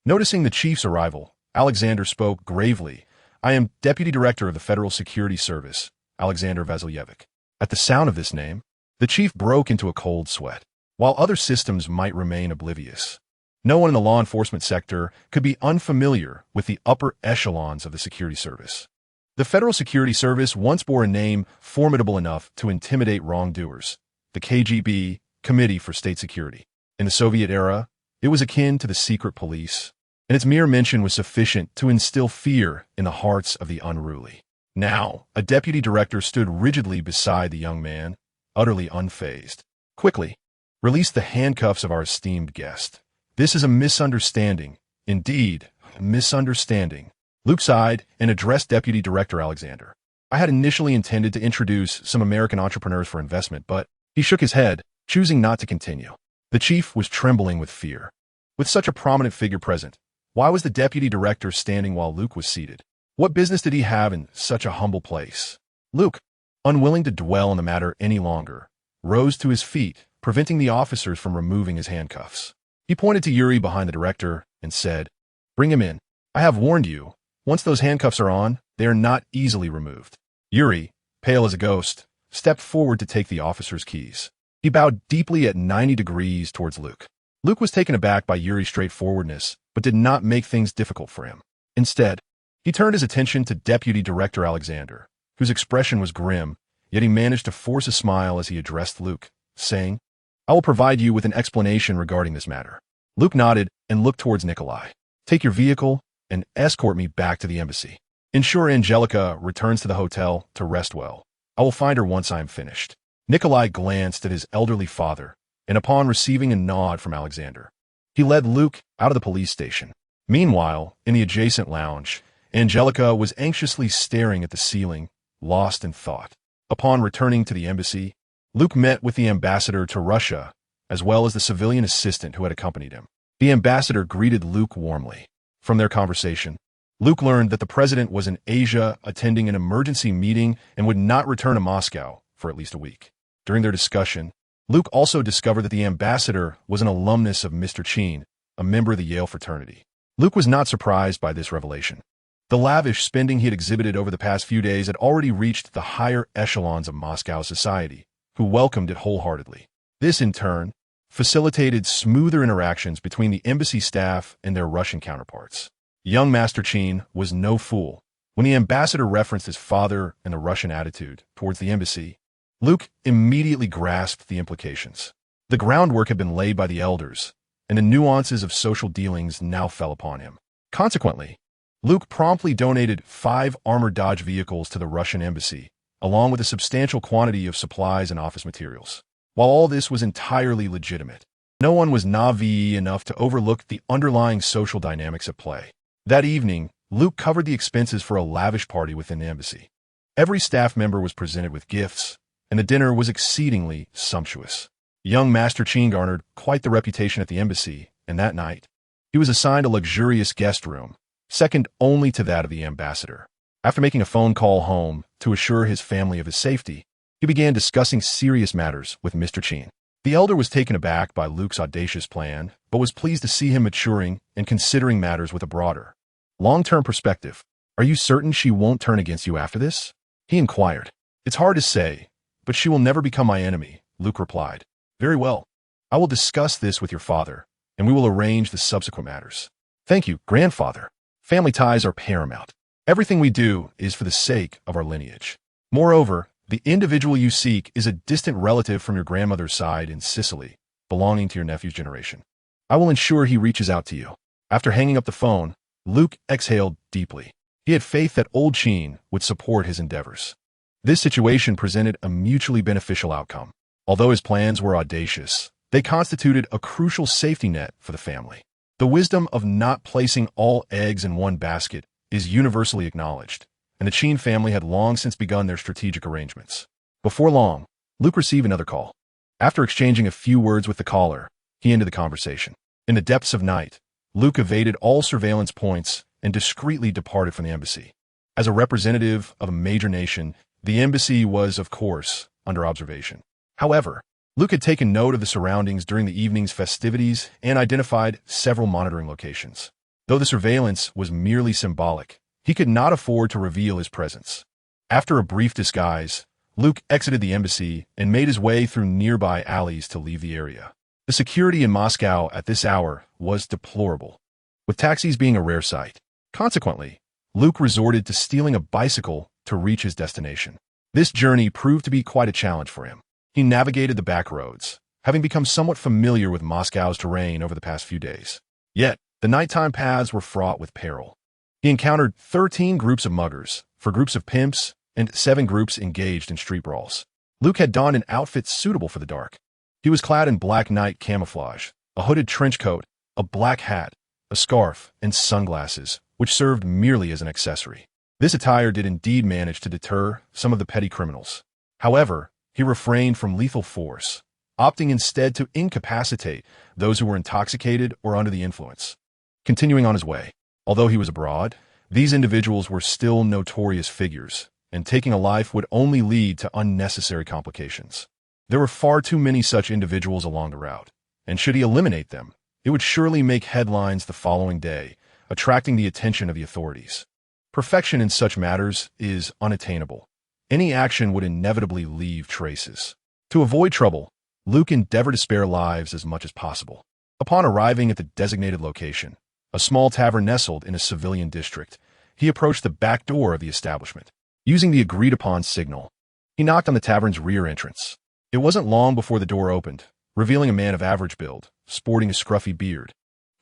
Noticing the chief's arrival, Alexander spoke gravely. "I am Deputy Director of the Federal Security Service, Alexander Vasilyevic." At the sound of this name, the chief broke into a cold sweat. While other systems might remain oblivious, no one in the law enforcement sector could be unfamiliar with the upper echelons of the security service. The Federal Security Service once bore a name formidable enough to intimidate wrongdoers, the KGB, Committee for State Security. In the Soviet era, it was akin to the secret police, and its mere mention was sufficient to instill fear in the hearts of the unruly. Now, a deputy director stood rigidly beside the young man, utterly unfazed. "Quickly, release the handcuffs of our esteemed guest. This is a misunderstanding. Indeed, a misunderstanding." Luke sighed and addressed Deputy Director Alexander. "I had initially intended to introduce some American entrepreneurs for investment, but..." He shook his head, choosing not to continue. The chief was trembling with fear. With such a prominent figure present, why was the deputy director standing while Luke was seated? What business did he have in such a humble place? Luke, unwilling to dwell on the matter any longer, rose to his feet, preventing the officers from removing his handcuffs. He pointed to Yuri behind the director and said, "Bring him in. I have warned you, once those handcuffs are on, they are not easily removed." Yuri, pale as a ghost, stepped forward to take the officer's keys. He bowed deeply at 90 degrees towards Luke. Luke was taken aback by Yuri's straightforwardness, but did not make things difficult for him. Instead, he turned his attention to Deputy Director Alexander, whose expression was grim, yet he managed to force a smile as he addressed Luke, saying, "I will provide you with an explanation regarding this matter." Luke nodded and looked towards Nikolai. "Take your vehicle and escort me back to the embassy. Ensure Angelica returns to the hotel to rest well. I will find her once I am finished." Nikolai glanced at his elderly father, and upon receiving a nod from Alexander, he led Luke out of the police station. Meanwhile, in the adjacent lounge, Angelica was anxiously staring at the ceiling, lost in thought. Upon returning to the embassy, Luke met with the ambassador to Russia, as well as the civilian assistant who had accompanied him. The ambassador greeted Luke warmly. From their conversation, Luke learned that the president was in Asia attending an emergency meeting and would not return to Moscow for at least a week. During their discussion, Luke also discovered that the ambassador was an alumnus of Mr. Cheen, a member of the Yale fraternity. Luke was not surprised by this revelation. The lavish spending he had exhibited over the past few days had already reached the higher echelons of Moscow society, who welcomed it wholeheartedly. This, in turn, facilitated smoother interactions between the embassy staff and their Russian counterparts. Young Master Cheen was no fool. When the ambassador referenced his father and the Russian attitude towards the embassy, Luke immediately grasped the implications. The groundwork had been laid by the elders, and the nuances of social dealings now fell upon him. Consequently, Luke promptly donated 5 armored Dodge vehicles to the Russian embassy, along with a substantial quantity of supplies and office materials. While all this was entirely legitimate, no one was naive enough to overlook the underlying social dynamics at play. That evening, Luke covered the expenses for a lavish party within the embassy. Every staff member was presented with gifts, and the dinner was exceedingly sumptuous. Young Master Cheen garnered quite the reputation at the embassy, and that night, he was assigned a luxurious guest room, second only to that of the ambassador. After making a phone call home to assure his family of his safety, he began discussing serious matters with Mr. Cheen. The elder was taken aback by Luke's audacious plan, but was pleased to see him maturing and considering matters with a broader, long-term perspective. "Are you certain she won't turn against you after this?" he inquired. "It's hard to say, but she will never become my enemy," Luke replied. "Very well. I will discuss this with your father, and we will arrange the subsequent matters." "Thank you, grandfather. Family ties are paramount. Everything we do is for the sake of our lineage. Moreover, the individual you seek is a distant relative from your grandmother's side in Sicily, belonging to your nephew's generation. I will ensure he reaches out to you." After hanging up the phone, Luke exhaled deeply. He had faith that old Cheen would support his endeavors. This situation presented a mutually beneficial outcome. Although his plans were audacious, they constituted a crucial safety net for the family. The wisdom of not placing all eggs in one basket is universally acknowledged, and the Cheen family had long since begun their strategic arrangements. Before long, Luke received another call. After exchanging a few words with the caller, he ended the conversation. In the depths of night, Luke evaded all surveillance points and discreetly departed from the embassy. As a representative of a major nation, the embassy was, of course, under observation. However, Luke had taken note of the surroundings during the evening's festivities and identified several monitoring locations. Though the surveillance was merely symbolic, he could not afford to reveal his presence. After a brief disguise, Luke exited the embassy and made his way through nearby alleys to leave the area. The security in Moscow at this hour was deplorable, with taxis being a rare sight. Consequently, Luke resorted to stealing a bicycle to reach his destination. This journey proved to be quite a challenge for him. He navigated the back roads, having become somewhat familiar with Moscow's terrain over the past few days. Yet, the nighttime paths were fraught with peril. He encountered 13 groups of muggers, 4 groups of pimps, and 7 groups engaged in street brawls. Luke had donned an outfit suitable for the dark. He was clad in black night camouflage, a hooded trench coat, a black hat, a scarf, and sunglasses, which served merely as an accessory. This attire did indeed manage to deter some of the petty criminals. However, he refrained from lethal force, opting instead to incapacitate those who were intoxicated or under the influence. Continuing on his way, although he was abroad, these individuals were still notorious figures, and taking a life would only lead to unnecessary complications. There were far too many such individuals along the route, and should he eliminate them, it would surely make headlines the following day, attracting the attention of the authorities. Perfection in such matters is unattainable. Any action would inevitably leave traces. To avoid trouble, Luke endeavored to spare lives as much as possible. Upon arriving at the designated location, a small tavern nestled in a civilian district, he approached the back door of the establishment. Using the agreed-upon signal, he knocked on the tavern's rear entrance. It wasn't long before the door opened, revealing a man of average build, sporting a scruffy beard,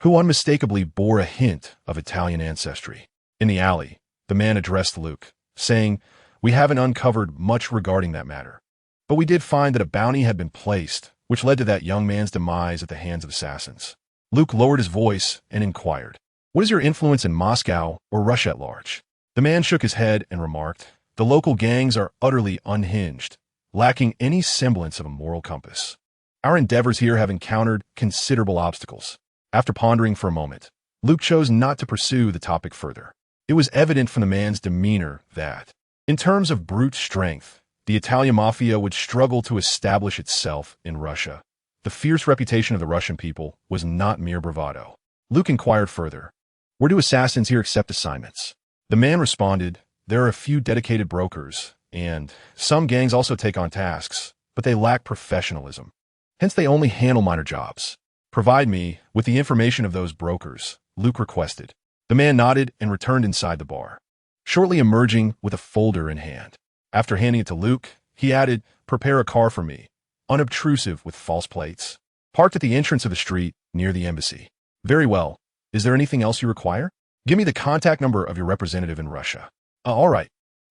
who unmistakably bore a hint of Italian ancestry. In the alley, the man addressed Luke, saying, "We haven't uncovered much regarding that matter, but we did find that a bounty had been placed, which led to that young man's demise at the hands of assassins." Luke lowered his voice and inquired, "What is your influence in Moscow or Russia at large?" The man shook his head and remarked, "The local gangs are utterly unhinged, lacking any semblance of a moral compass. Our endeavors here have encountered considerable obstacles. After pondering for a moment, Luke chose not to pursue the topic further. It was evident from the man's demeanor that, in terms of brute strength, the Italian mafia would struggle to establish itself in Russia. The fierce reputation of the Russian people was not mere bravado. Luke inquired further, "Where do assassins here accept assignments?" The man responded, "There are a few dedicated brokers, and some gangs also take on tasks, but they lack professionalism. Hence they only handle minor jobs. Provide me with the information of those brokers," Luke requested. The man nodded and returned inside the bar, shortly emerging with a folder in hand. After handing it to Luke, he added, "Prepare a car for me, unobtrusive with false plates, parked at the entrance of the street near the embassy." "Very well. Is there anything else you require?" "Give me the contact number of your representative in Russia." All right."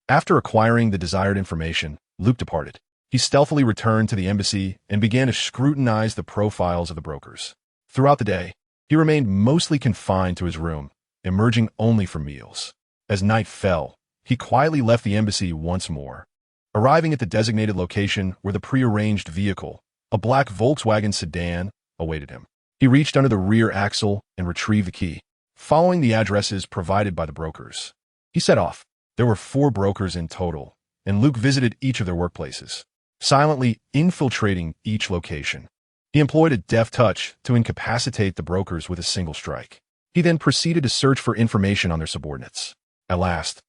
After acquiring the desired information, Luke departed. He stealthily returned to the embassy and began to scrutinize the profiles of the brokers. Throughout the day, he remained mostly confined to his room, emerging only for meals. As night fell, he quietly left the embassy once more. Arriving at the designated location where the prearranged vehicle, a black Volkswagen sedan, awaited him, he reached under the rear axle and retrieved the key. Following the addresses provided by the brokers, he set off. There were 4 brokers in total, and Luke visited each of their workplaces, silently infiltrating each location. He employed a deft touch to incapacitate the brokers with a single strike. He then proceeded to search for information on their subordinates. At last,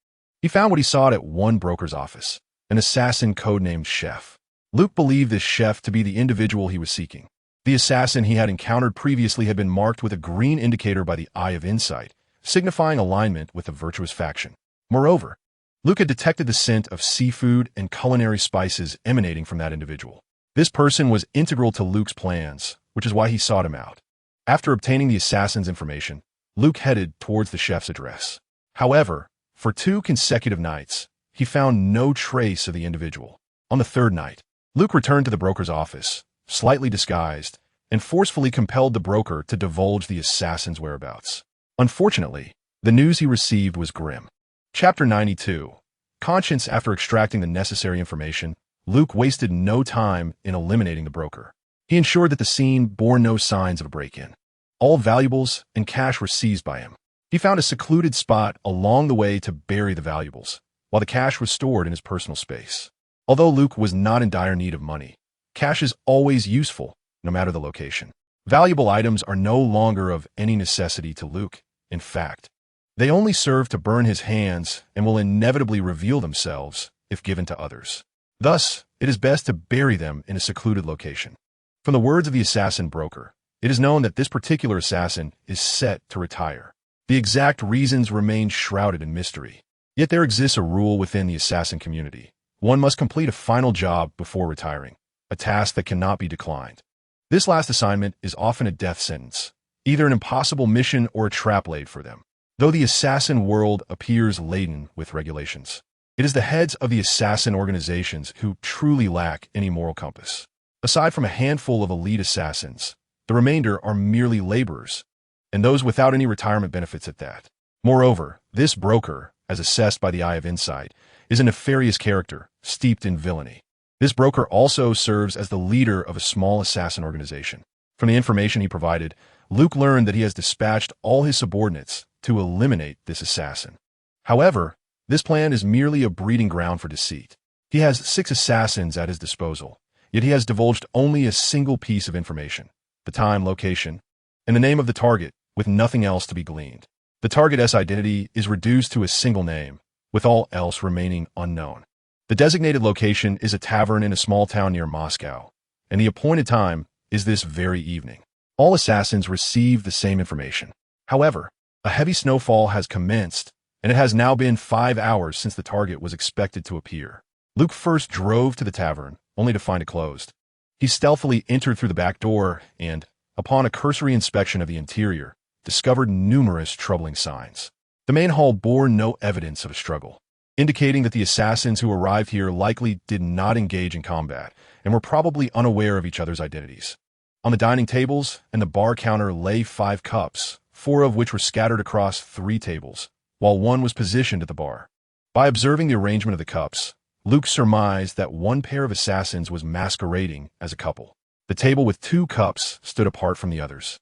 he found what he sought at one broker's office, an assassin codenamed Chef. Luke believed this chef to be the individual he was seeking. The assassin he had encountered previously had been marked with a green indicator by the Eye of Insight, signifying alignment with the virtuous faction. Moreover, Luke had detected the scent of seafood and culinary spices emanating from that individual. This person was integral to Luke's plans, which is why he sought him out. After obtaining the assassin's information, Luke headed towards the chef's address. However, for 2 consecutive nights, he found no trace of the individual. On the 3rd night, Luke returned to the broker's office, slightly disguised, and forcefully compelled the broker to divulge the assassin's whereabouts. Unfortunately, the news he received was grim. Chapter 92. Conscious after extracting the necessary information, Luke wasted no time in eliminating the broker. He ensured that the scene bore no signs of a break-in. All valuables and cash were seized by him. He found a secluded spot along the way to bury the valuables, while the cash was stored in his personal space. Although Luke was not in dire need of money, cash is always useful, no matter the location. Valuable items are no longer of any necessity to Luke. In fact, they only serve to burn his hands and will inevitably reveal themselves if given to others. Thus, it is best to bury them in a secluded location. From the words of the assassin broker, it is known that this particular assassin is set to retire. The exact reasons remain shrouded in mystery. Yet there exists a rule within the assassin community. One must complete a final job before retiring, a task that cannot be declined. This last assignment is often a death sentence, either an impossible mission or a trap laid for them. Though the assassin world appears laden with regulations, it is the heads of the assassin organizations who truly lack any moral compass. Aside from a handful of elite assassins, the remainder are merely laborers, and those without any retirement benefits at that. Moreover, this broker, as assessed by the Eye of Insight, is a nefarious character, steeped in villainy. This broker also serves as the leader of a small assassin organization. From the information he provided, Luke learned that he has dispatched all his subordinates to eliminate this assassin. However, this plan is merely a breeding ground for deceit. He has 6 assassins at his disposal, yet he has divulged only a single piece of information: the time, location, and the name of the target, with nothing else to be gleaned. The target's identity is reduced to a single name, with all else remaining unknown. The designated location is a tavern in a small town near Moscow, and the appointed time is this very evening. All assassins receive the same information. However, a heavy snowfall has commenced, and it has now been 5 hours since the target was expected to appear. Luke first drove to the tavern, only to find it closed. He stealthily entered through the back door and, upon a cursory inspection of the interior, discovered numerous troubling signs. The main hall bore no evidence of a struggle, indicating that the assassins who arrived here likely did not engage in combat and were probably unaware of each other's identities. On the dining tables and the bar counter lay 5 cups, 4 of which were scattered across 3 tables, while 1 was positioned at the bar. By observing the arrangement of the cups, Luke surmised that one pair of assassins was masquerading as a couple. The table with 2 cups stood apart from the others.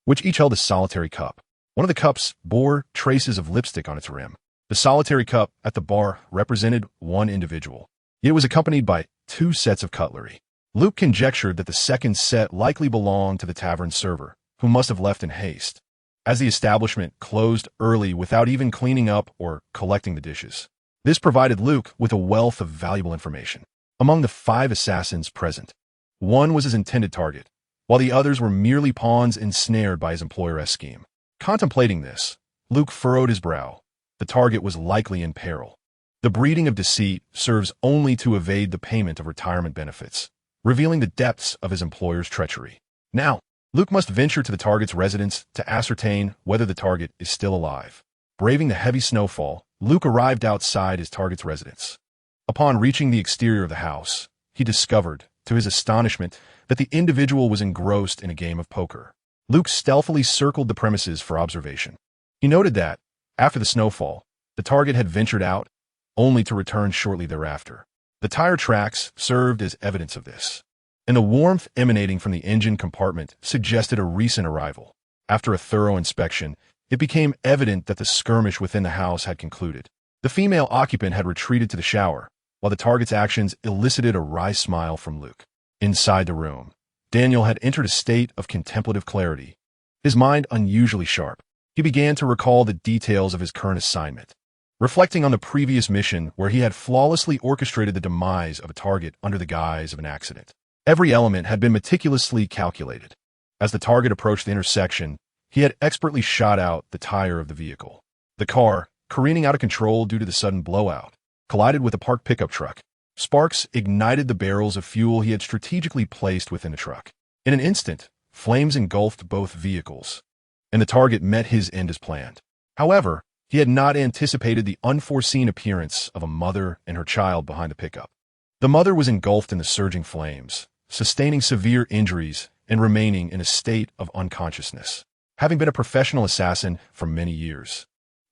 which each held a solitary cup. One of the cups bore traces of lipstick on its rim. The solitary cup at the bar represented one individual. It was accompanied by 2 sets of cutlery. Luke conjectured that the second set likely belonged to the tavern server, who must have left in haste, as the establishment closed early without even cleaning up or collecting the dishes. This provided Luke with a wealth of valuable information. Among the 5 assassins present, one was his intended target, while the others were merely pawns ensnared by his employer's scheme. Contemplating this, Luke furrowed his brow. The target was likely in peril. The breeding of deceit serves only to evade the payment of retirement benefits, revealing the depths of his employer's treachery. Now, Luke must venture to the target's residence to ascertain whether the target is still alive. Braving the heavy snowfall, Luke arrived outside his target's residence. Upon reaching the exterior of the house, he discovered, to his astonishment, that the individual was engrossed in a game of poker. Luke stealthily circled the premises for observation. He noted that, after the snowfall, the target had ventured out, only to return shortly thereafter. The tire tracks served as evidence of this, and the warmth emanating from the engine compartment suggested a recent arrival. After a thorough inspection, it became evident that the skirmish within the house had concluded. The female occupant had retreated to the shower, while the target's actions elicited a wry smile from Luke. Inside the room, Daniel had entered a state of contemplative clarity. His mind unusually sharp, he began to recall the details of his current assignment. Reflecting on the previous mission where he had flawlessly orchestrated the demise of a target under the guise of an accident. Every element had been meticulously calculated. As the target approached the intersection, he had expertly shot out the tire of the vehicle. The car, careening out of control due to the sudden blowout, collided with a parked pickup truck. Sparks ignited the barrels of fuel he had strategically placed within the truck. In an instant, flames engulfed both vehicles, and the target met his end as planned. However, he had not anticipated the unforeseen appearance of a mother and her child behind the pickup. The mother was engulfed in the surging flames, sustaining severe injuries and remaining in a state of unconsciousness. Having been a professional assassin for many years,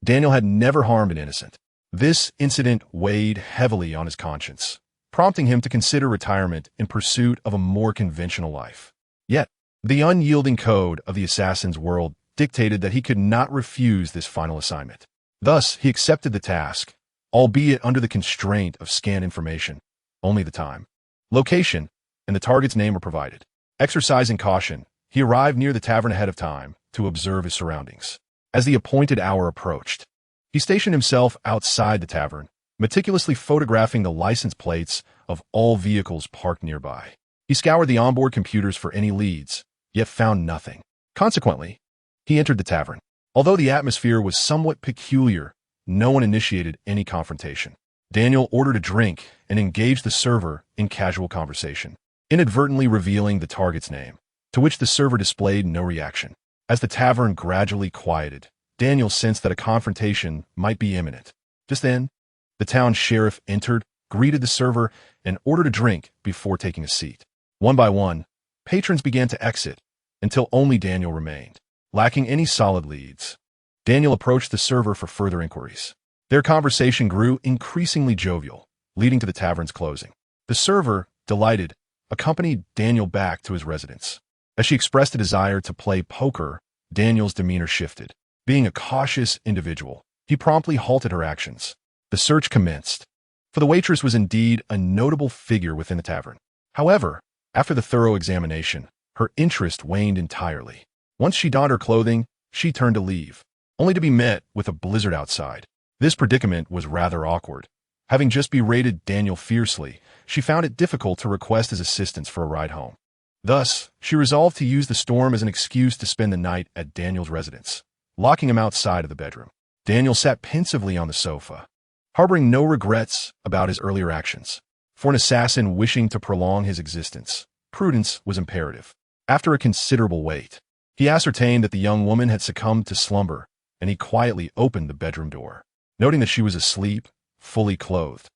Daniel had never harmed an innocent. This incident weighed heavily on his conscience, prompting him to consider retirement in pursuit of a more conventional life. Yet, the unyielding code of the assassin's world dictated that he could not refuse this final assignment. Thus, he accepted the task, albeit under the constraint of scant information. Only the time, location, and the target's name were provided. Exercising caution, he arrived near the tavern ahead of time to observe his surroundings. As the appointed hour approached, he stationed himself outside the tavern, meticulously photographing the license plates of all vehicles parked nearby. He scoured the onboard computers for any leads, yet found nothing. Consequently, he entered the tavern. Although the atmosphere was somewhat peculiar, no one initiated any confrontation. Daniel ordered a drink and engaged the server in casual conversation, inadvertently revealing the target's name, to which the server displayed no reaction. As the tavern gradually quieted, Daniel sensed that a confrontation might be imminent. Just then, the town sheriff entered, greeted the server, and ordered a drink before taking a seat. One by one, patrons began to exit, until only Daniel remained. Lacking any solid leads, Daniel approached the server for further inquiries. Their conversation grew increasingly jovial, leading to the tavern's closing. The server, delighted, accompanied Daniel back to his residence. As she expressed a desire to play poker, Daniel's demeanor shifted. Being a cautious individual, he promptly halted her actions. The search commenced, for the waitress was indeed a notable figure within the tavern. However, after the thorough examination, her interest waned entirely. Once she donned her clothing, she turned to leave, only to be met with a blizzard outside. This predicament was rather awkward. Having just berated Daniel fiercely, she found it difficult to request his assistance for a ride home. Thus, she resolved to use the storm as an excuse to spend the night at Daniel's residence, locking him outside of the bedroom. Daniel sat pensively on the sofa, harboring no regrets about his earlier actions. For an assassin wishing to prolong his existence, prudence was imperative. After a considerable wait, he ascertained that the young woman had succumbed to slumber, and he quietly opened the bedroom door. Noting that she was asleep, fully clothed,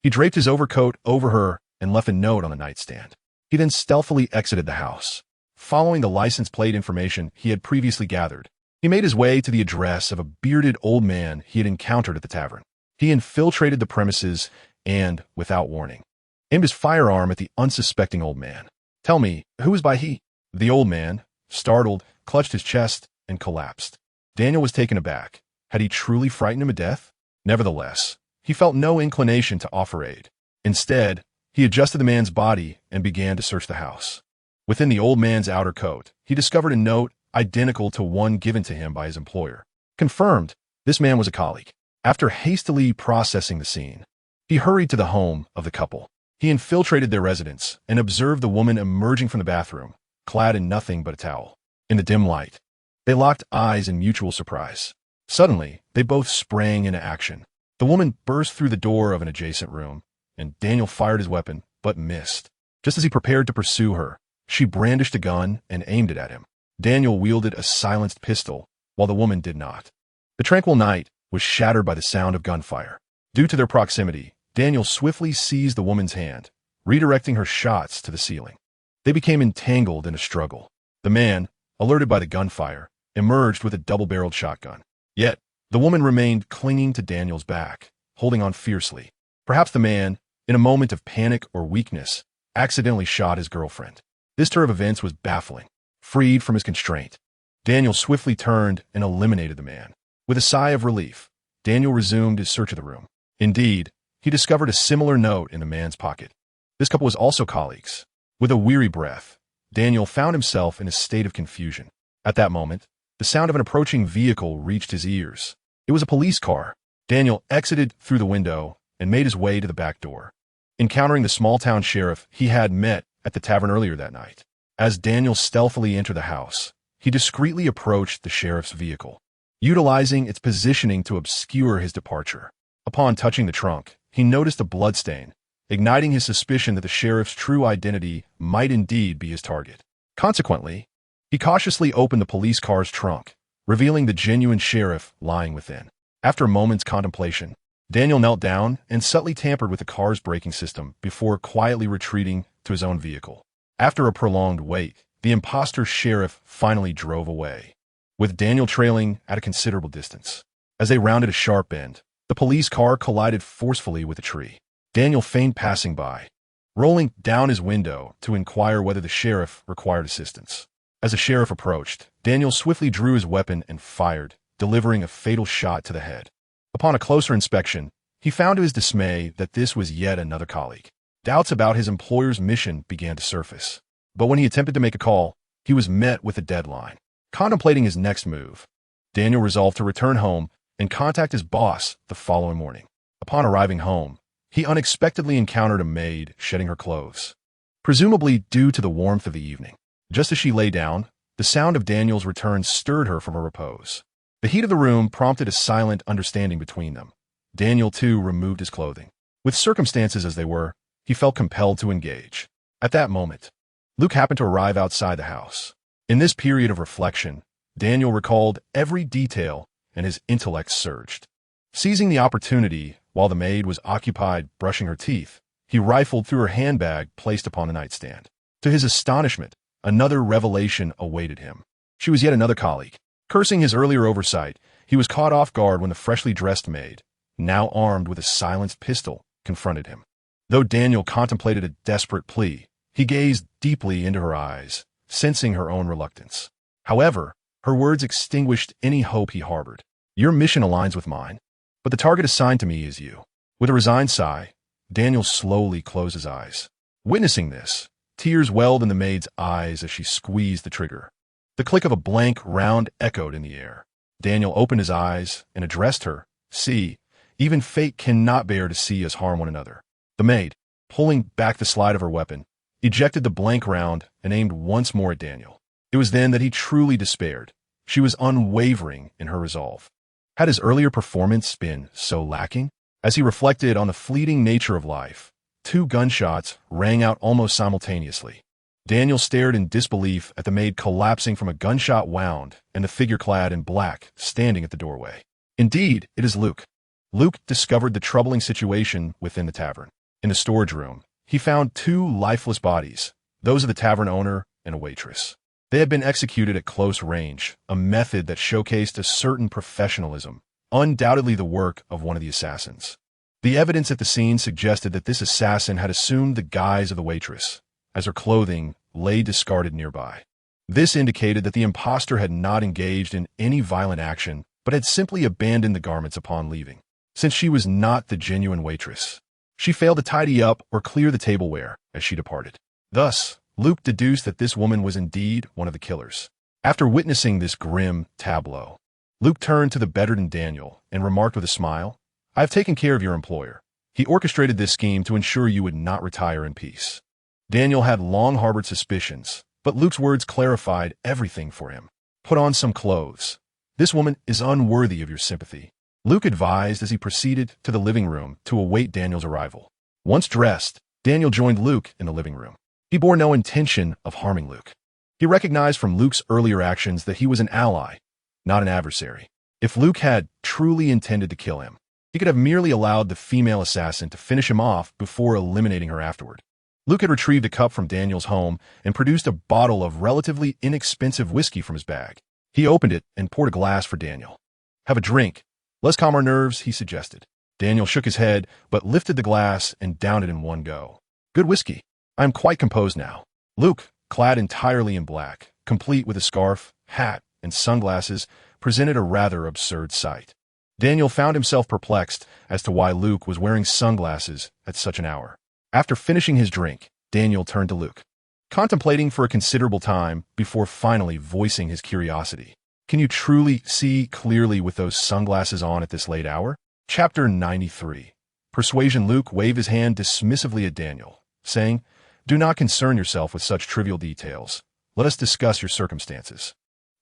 he draped his overcoat over her and left a note on the nightstand. He then stealthily exited the house. Following the license plate information he had previously gathered, he made his way to the address of a bearded old man he had encountered at the tavern. He infiltrated the premises and, without warning, aimed his firearm at the unsuspecting old man. "Tell me, who is by he?" The old man, startled, clutched his chest and collapsed. Daniel was taken aback. Had he truly frightened him to death? Nevertheless, he felt no inclination to offer aid. Instead, he adjusted the man's body and began to search the house. Within the old man's outer coat, he discovered a note identical to one given to him by his employer. Confirmed, this man was a colleague. After hastily processing the scene, he hurried to the home of the couple. He infiltrated their residence and observed the woman emerging from the bathroom, clad in nothing but a towel. In the dim light, they locked eyes in mutual surprise. Suddenly, they both sprang into action. The woman burst through the door of an adjacent room, and Daniel fired his weapon, but missed. Just as he prepared to pursue her, she brandished a gun and aimed it at him. Daniel wielded a silenced pistol, while the woman did not. The tranquil night was shattered by the sound of gunfire. Due to their proximity, Daniel swiftly seized the woman's hand, redirecting her shots to the ceiling. They became entangled in a struggle. The man, alerted by the gunfire, emerged with a double-barreled shotgun. Yet, the woman remained clinging to Daniel's back, holding on fiercely. Perhaps the man, in a moment of panic or weakness, accidentally shot his girlfriend. This turn of events was baffling. Freed from his constraint, Daniel swiftly turned and eliminated the man. With a sigh of relief, Daniel resumed his search of the room. Indeed, he discovered a similar note in the man's pocket. This couple was also colleagues. With a weary breath, Daniel found himself in a state of confusion. At that moment, the sound of an approaching vehicle reached his ears. It was a police car. Daniel exited through the window and made his way to the back door, encountering the small-town sheriff he had met at the tavern earlier that night. As Daniel stealthily entered the house, he discreetly approached the sheriff's vehicle, utilizing its positioning to obscure his departure. Upon touching the trunk, he noticed a bloodstain, igniting his suspicion that the sheriff's true identity might indeed be his target. Consequently, he cautiously opened the police car's trunk, revealing the genuine sheriff lying within. After a moment's contemplation, Daniel knelt down and subtly tampered with the car's braking system before quietly retreating to his own vehicle. After a prolonged wait, the imposter sheriff finally drove away, with Daniel trailing at a considerable distance. As they rounded a sharp bend, the police car collided forcefully with a tree. Daniel feigned passing by, rolling down his window to inquire whether the sheriff required assistance. As the sheriff approached, Daniel swiftly drew his weapon and fired, delivering a fatal shot to the head. Upon a closer inspection, he found to his dismay that this was yet another colleague. Doubts about his employer's mission began to surface. But when he attempted to make a call, he was met with a deadline. Contemplating his next move, Daniel resolved to return home and contact his boss the following morning. Upon arriving home, he unexpectedly encountered a maid shedding her clothes, presumably due to the warmth of the evening. Just as she lay down, the sound of Daniel's return stirred her from her repose. The heat of the room prompted a silent understanding between them. Daniel, too, removed his clothing. With circumstances as they were, he felt compelled to engage. At that moment, Luke happened to arrive outside the house. In this period of reflection, Daniel recalled every detail and his intellect surged. Seizing the opportunity while the maid was occupied brushing her teeth, he rifled through her handbag placed upon the nightstand. To his astonishment, another revelation awaited him. She was yet another colleague. Cursing his earlier oversight, he was caught off guard when the freshly dressed maid, now armed with a silenced pistol, confronted him. Though Daniel contemplated a desperate plea, he gazed deeply into her eyes, sensing her own reluctance. However, her words extinguished any hope he harbored. Your mission aligns with mine, but the target assigned to me is you. With a resigned sigh, Daniel slowly closed his eyes. Witnessing this, tears welled in the maid's eyes as she squeezed the trigger. The click of a blank round echoed in the air. Daniel opened his eyes and addressed her. See, even fate cannot bear to see us harm one another. The maid, pulling back the slide of her weapon, ejected the blank round and aimed once more at Daniel. It was then that he truly despaired. She was unwavering in her resolve. Had his earlier performance been so lacking? As he reflected on the fleeting nature of life, 2 gunshots rang out almost simultaneously. Daniel stared in disbelief at the maid collapsing from a gunshot wound and the figure clad in black standing at the doorway. Indeed, it is Luke. Luke discovered the troubling situation within the tavern. In the storage room, he found 2 lifeless bodies, those of the tavern owner and a waitress. They had been executed at close range, a method that showcased a certain professionalism, undoubtedly the work of one of the assassins. The evidence at the scene suggested that this assassin had assumed the guise of the waitress, as her clothing lay discarded nearby. This indicated that the imposter had not engaged in any violent action, but had simply abandoned the garments upon leaving. Since she was not the genuine waitress, she failed to tidy up or clear the tableware as she departed. Thus, Luke deduced that this woman was indeed one of the killers. After witnessing this grim tableau, Luke turned to the bedridden Daniel and remarked with a smile, "I have taken care of your employer. He orchestrated this scheme to ensure you would not retire in peace." Daniel had long harbored suspicions, but Luke's words clarified everything for him. "Put on some clothes. This woman is unworthy of your sympathy," Luke advised as he proceeded to the living room to await Daniel's arrival. Once dressed, Daniel joined Luke in the living room. He bore no intention of harming Luke. He recognized from Luke's earlier actions that he was an ally, not an adversary. If Luke had truly intended to kill him, he could have merely allowed the female assassin to finish him off before eliminating her afterward. Luke had retrieved a cup from Daniel's home and produced a bottle of relatively inexpensive whiskey from his bag. He opened it and poured a glass for Daniel. "Have a drink. Let's calm our nerves," he suggested. Daniel shook his head, but lifted the glass and downed it in one go. "Good whiskey. I am quite composed now." Luke, clad entirely in black, complete with a scarf, hat, and sunglasses, presented a rather absurd sight. Daniel found himself perplexed as to why Luke was wearing sunglasses at such an hour. After finishing his drink, Daniel turned to Luke, contemplating for a considerable time before finally voicing his curiosity. "Can you truly see clearly with those sunglasses on at this late hour?" Chapter 93. Persuasion. Luke waved his hand dismissively at Daniel, saying, "Do not concern yourself with such trivial details. Let us discuss your circumstances."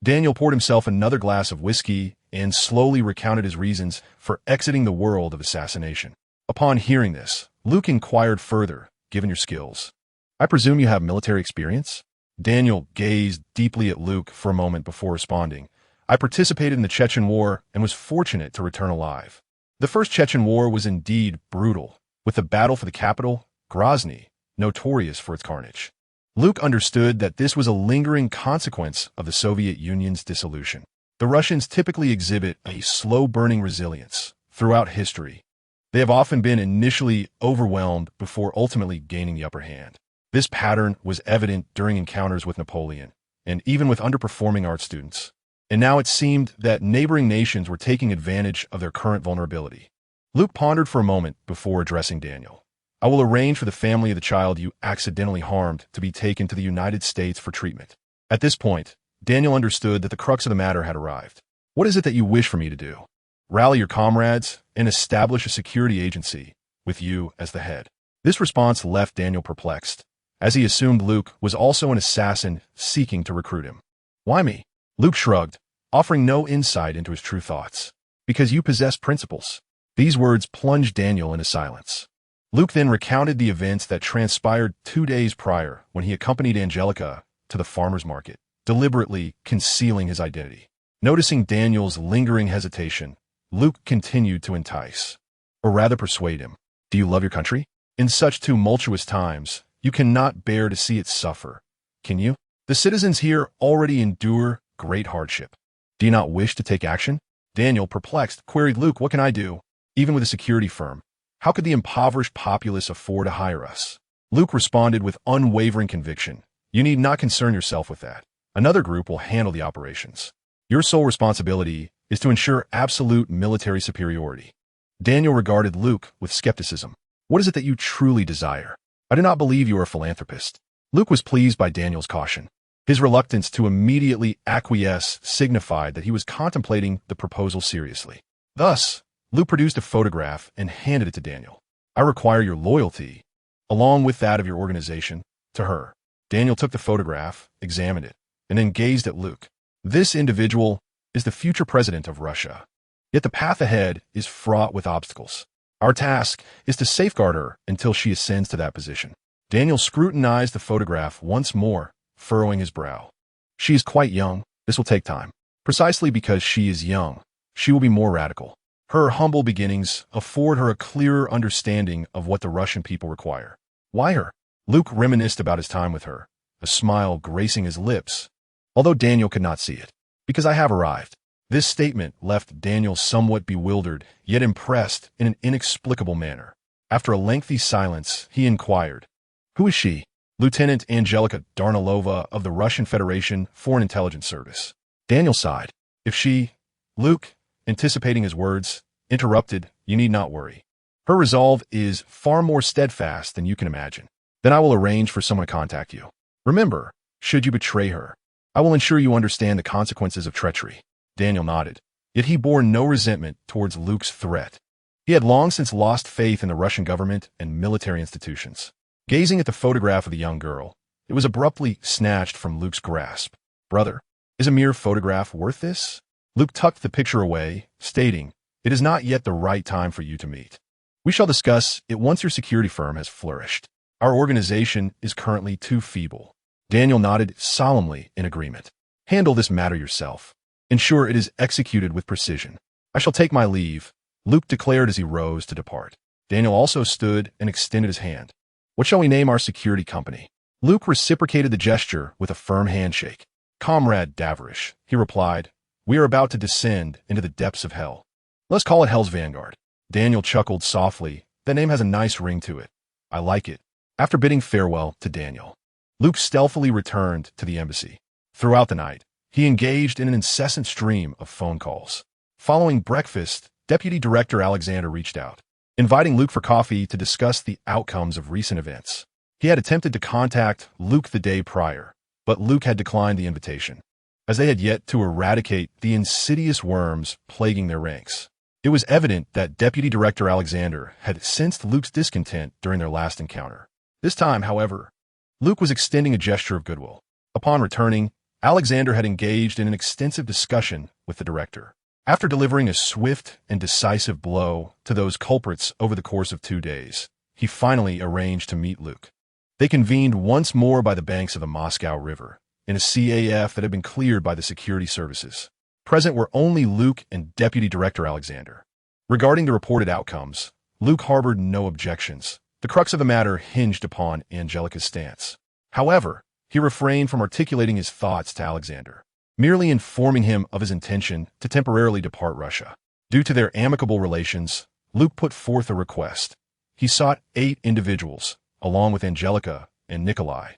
Daniel poured himself another glass of whiskey and slowly recounted his reasons for exiting the world of assassination. Upon hearing this, Luke inquired further, "Given your skills, I presume you have military experience?" Daniel gazed deeply at Luke for a moment before responding, "I participated in the Chechen War and was fortunate to return alive." The First Chechen War was indeed brutal, with the battle for the capital, Grozny, notorious for its carnage. Luke understood that this was a lingering consequence of the Soviet Union's dissolution. The Russians typically exhibit a slow-burning resilience throughout history. They have often been initially overwhelmed before ultimately gaining the upper hand. This pattern was evident during encounters with Napoleon, and even with underperforming art students. And now it seemed that neighboring nations were taking advantage of their current vulnerability. Luke pondered for a moment before addressing Daniel. "I will arrange for the family of the child you accidentally harmed to be taken to the United States for treatment." At this point, Daniel understood that the crux of the matter had arrived. "What is it that you wish for me to do?" "Rally your comrades and establish a security agency, with you as the head." This response left Daniel perplexed, as he assumed Luke was also an assassin seeking to recruit him. "Why me?" Luke shrugged, offering no insight into his true thoughts. "Because you possess principles." These words plunged Daniel into silence. Luke then recounted the events that transpired 2 days prior when he accompanied Angelica to the farmer's market, deliberately concealing his identity. Noticing Daniel's lingering hesitation, Luke continued to entice, or rather persuade him. "Do you love your country? In such tumultuous times, you cannot bear to see it suffer, can you? The citizens here already endure great hardship. Do you not wish to take action?" Daniel, perplexed, queried, "Luke, what can I do? Even with a security firm, how could the impoverished populace afford to hire us?" Luke responded with unwavering conviction, "You need not concern yourself with that. Another group will handle the operations. Your sole responsibility is to ensure absolute military superiority." Daniel regarded Luke with skepticism. "What is it that you truly desire? I do not believe you are a philanthropist." Luke was pleased by Daniel's caution. His reluctance to immediately acquiesce signified that he was contemplating the proposal seriously. Thus, Luke produced a photograph and handed it to Daniel. "I require your loyalty, along with that of your organization, to her." Daniel took the photograph, examined it, and then gazed at Luke. "This individual is the future president of Russia. Yet the path ahead is fraught with obstacles. Our task is to safeguard her until she ascends to that position." Daniel scrutinized the photograph once more, furrowing his brow. "She is quite young. This will take time. Precisely because she is young, she will be more radical. Her humble beginnings afford her a clearer understanding of what the Russian people require." "Why her?" Luke reminisced about his time with her, a smile gracing his lips, although Daniel could not see it. "Because I have arrived." This statement left Daniel somewhat bewildered, yet impressed in an inexplicable manner. After a lengthy silence, he inquired, "Who is she?" Lieutenant Angelika Darnilova of the Russian Federation Foreign Intelligence Service. Daniel sighed. If she, Luke, anticipating his words, interrupted, you need not worry. Her resolve is far more steadfast than you can imagine. Then I will arrange for someone to contact you. Remember, should you betray her, I will ensure you understand the consequences of treachery. Daniel nodded, yet he bore no resentment towards Luke's threat. He had long since lost faith in the Russian government and military institutions. Gazing at the photograph of the young girl, it was abruptly snatched from Luke's grasp. Brother, is a mere photograph worth this? Luke tucked the picture away, stating, it is not yet the right time for you to meet. We shall discuss it once your security firm has flourished. Our organization is currently too feeble. Daniel nodded solemnly in agreement. Handle this matter yourself. Ensure it is executed with precision. I shall take my leave, Luke declared as he rose to depart. Daniel also stood and extended his hand. What shall we name our security company? Luke reciprocated the gesture with a firm handshake. Comrade Davarish, he replied, we are about to descend into the depths of hell. Let's call it Hell's Vanguard. Daniel chuckled softly. That name has a nice ring to it. I like it. After bidding farewell to Daniel, Luke stealthily returned to the embassy. Throughout the night, he engaged in an incessant stream of phone calls. Following breakfast, Deputy Director Alexander reached out, inviting Luke for coffee to discuss the outcomes of recent events. He had attempted to contact Luke the day prior, but Luke had declined the invitation, as they had yet to eradicate the insidious worms plaguing their ranks. It was evident that Deputy Director Alexander had sensed Luke's discontent during their last encounter. This time, however, Luke was extending a gesture of goodwill. Upon returning, Alexander had engaged in an extensive discussion with the director. After delivering a swift and decisive blow to those culprits over the course of 2 days, he finally arranged to meet Luke. They convened once more by the banks of the Moscow River, in a CAF that had been cleared by the security services. Present were only Luke and Deputy Director Alexander. Regarding the reported outcomes, Luke harbored no objections. The crux of the matter hinged upon Angelika's stance. However, he refrained from articulating his thoughts to Alexander, merely informing him of his intention to temporarily depart Russia. Due to their amicable relations, Luke put forth a request. He sought 8 individuals, along with Angelika and Nikolai,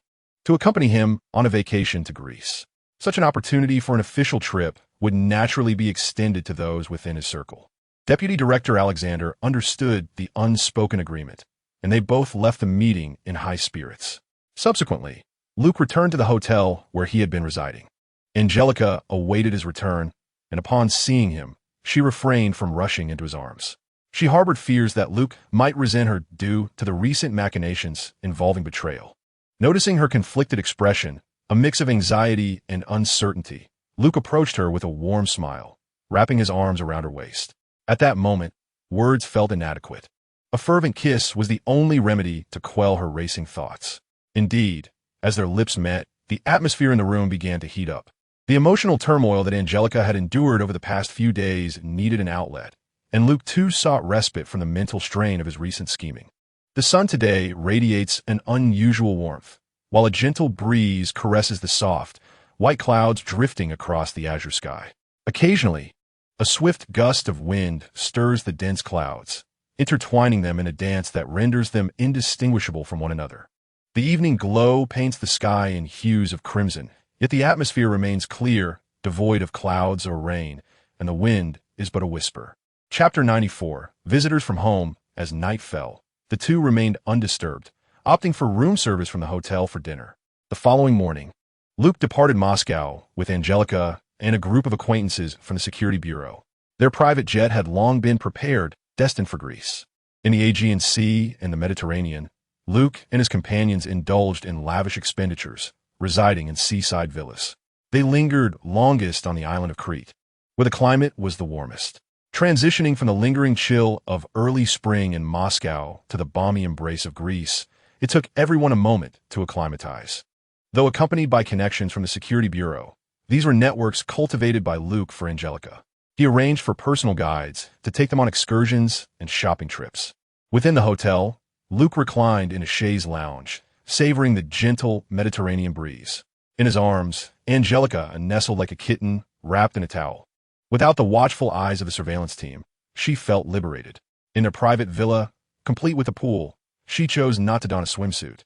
to accompany him on a vacation to Greece. Such an opportunity for an official trip would naturally be extended to those within his circle. Deputy Director Alexander understood the unspoken agreement, and they both left the meeting in high spirits. Subsequently, Luke returned to the hotel where he had been residing. Angelika awaited his return, and upon seeing him, she refrained from rushing into his arms. She harbored fears that Luke might resent her due to the recent machinations involving betrayal. Noticing her conflicted expression, a mix of anxiety and uncertainty, Luke approached her with a warm smile, wrapping his arms around her waist. At that moment, words felt inadequate. A fervent kiss was the only remedy to quell her racing thoughts. Indeed, as their lips met, the atmosphere in the room began to heat up. The emotional turmoil that Angelika had endured over the past few days needed an outlet, and Luke too sought respite from the mental strain of his recent scheming. The sun today radiates an unusual warmth, while a gentle breeze caresses the soft, white clouds drifting across the azure sky. Occasionally, a swift gust of wind stirs the dense clouds, intertwining them in a dance that renders them indistinguishable from one another. The evening glow paints the sky in hues of crimson, yet the atmosphere remains clear, devoid of clouds or rain, and the wind is but a whisper. Chapter 94. Visitors from home. As night fell, the two remained undisturbed, opting for room service from the hotel for dinner. The following morning, Luke departed Moscow with Angelika and a group of acquaintances from the security bureau. Their private jet had long been prepared, destined for Greece. In the Aegean Sea and the Mediterranean, Luke and his companions indulged in lavish expenditures, residing in seaside villas. They lingered longest on the island of Crete, where the climate was the warmest. Transitioning from the lingering chill of early spring in Moscow to the balmy embrace of Greece, it took everyone a moment to acclimatize. Though accompanied by connections from the security bureau, these were networks cultivated by Luke for Angelika. He arranged for personal guides to take them on excursions and shopping trips. Within the hotel, Luke reclined in a chaise lounge, savoring the gentle Mediterranean breeze. In his arms, Angelika nestled like a kitten wrapped in a towel. Without the watchful eyes of the surveillance team, she felt liberated. In their private villa, complete with a pool, she chose not to don a swimsuit.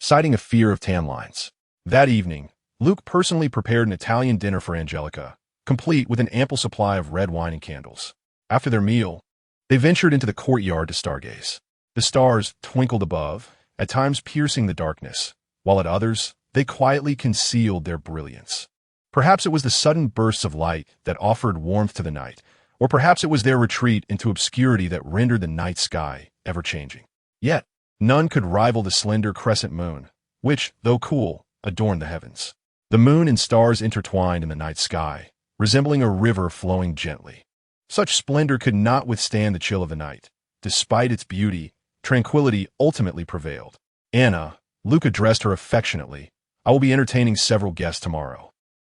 citing a fear of tan lines. That evening, Luke personally prepared an Italian dinner for Angelica, complete with an ample supply of red wine and candles. After their meal, they ventured into the courtyard to stargaze. The stars twinkled above, at times piercing the darkness, while at others, they quietly concealed their brilliance. Perhaps it was the sudden bursts of light that offered warmth to the night, or perhaps it was their retreat into obscurity that rendered the night sky ever-changing. Yet, none could rival the slender crescent moon, which, though cool, adorned the heavens. The moon and stars intertwined in the night sky, resembling a river flowing gently. Such splendor could not withstand the chill of the night. Despite its beauty, tranquility ultimately prevailed. "Anna," Luke addressed her affectionately, "I will be entertaining several guests tomorrow."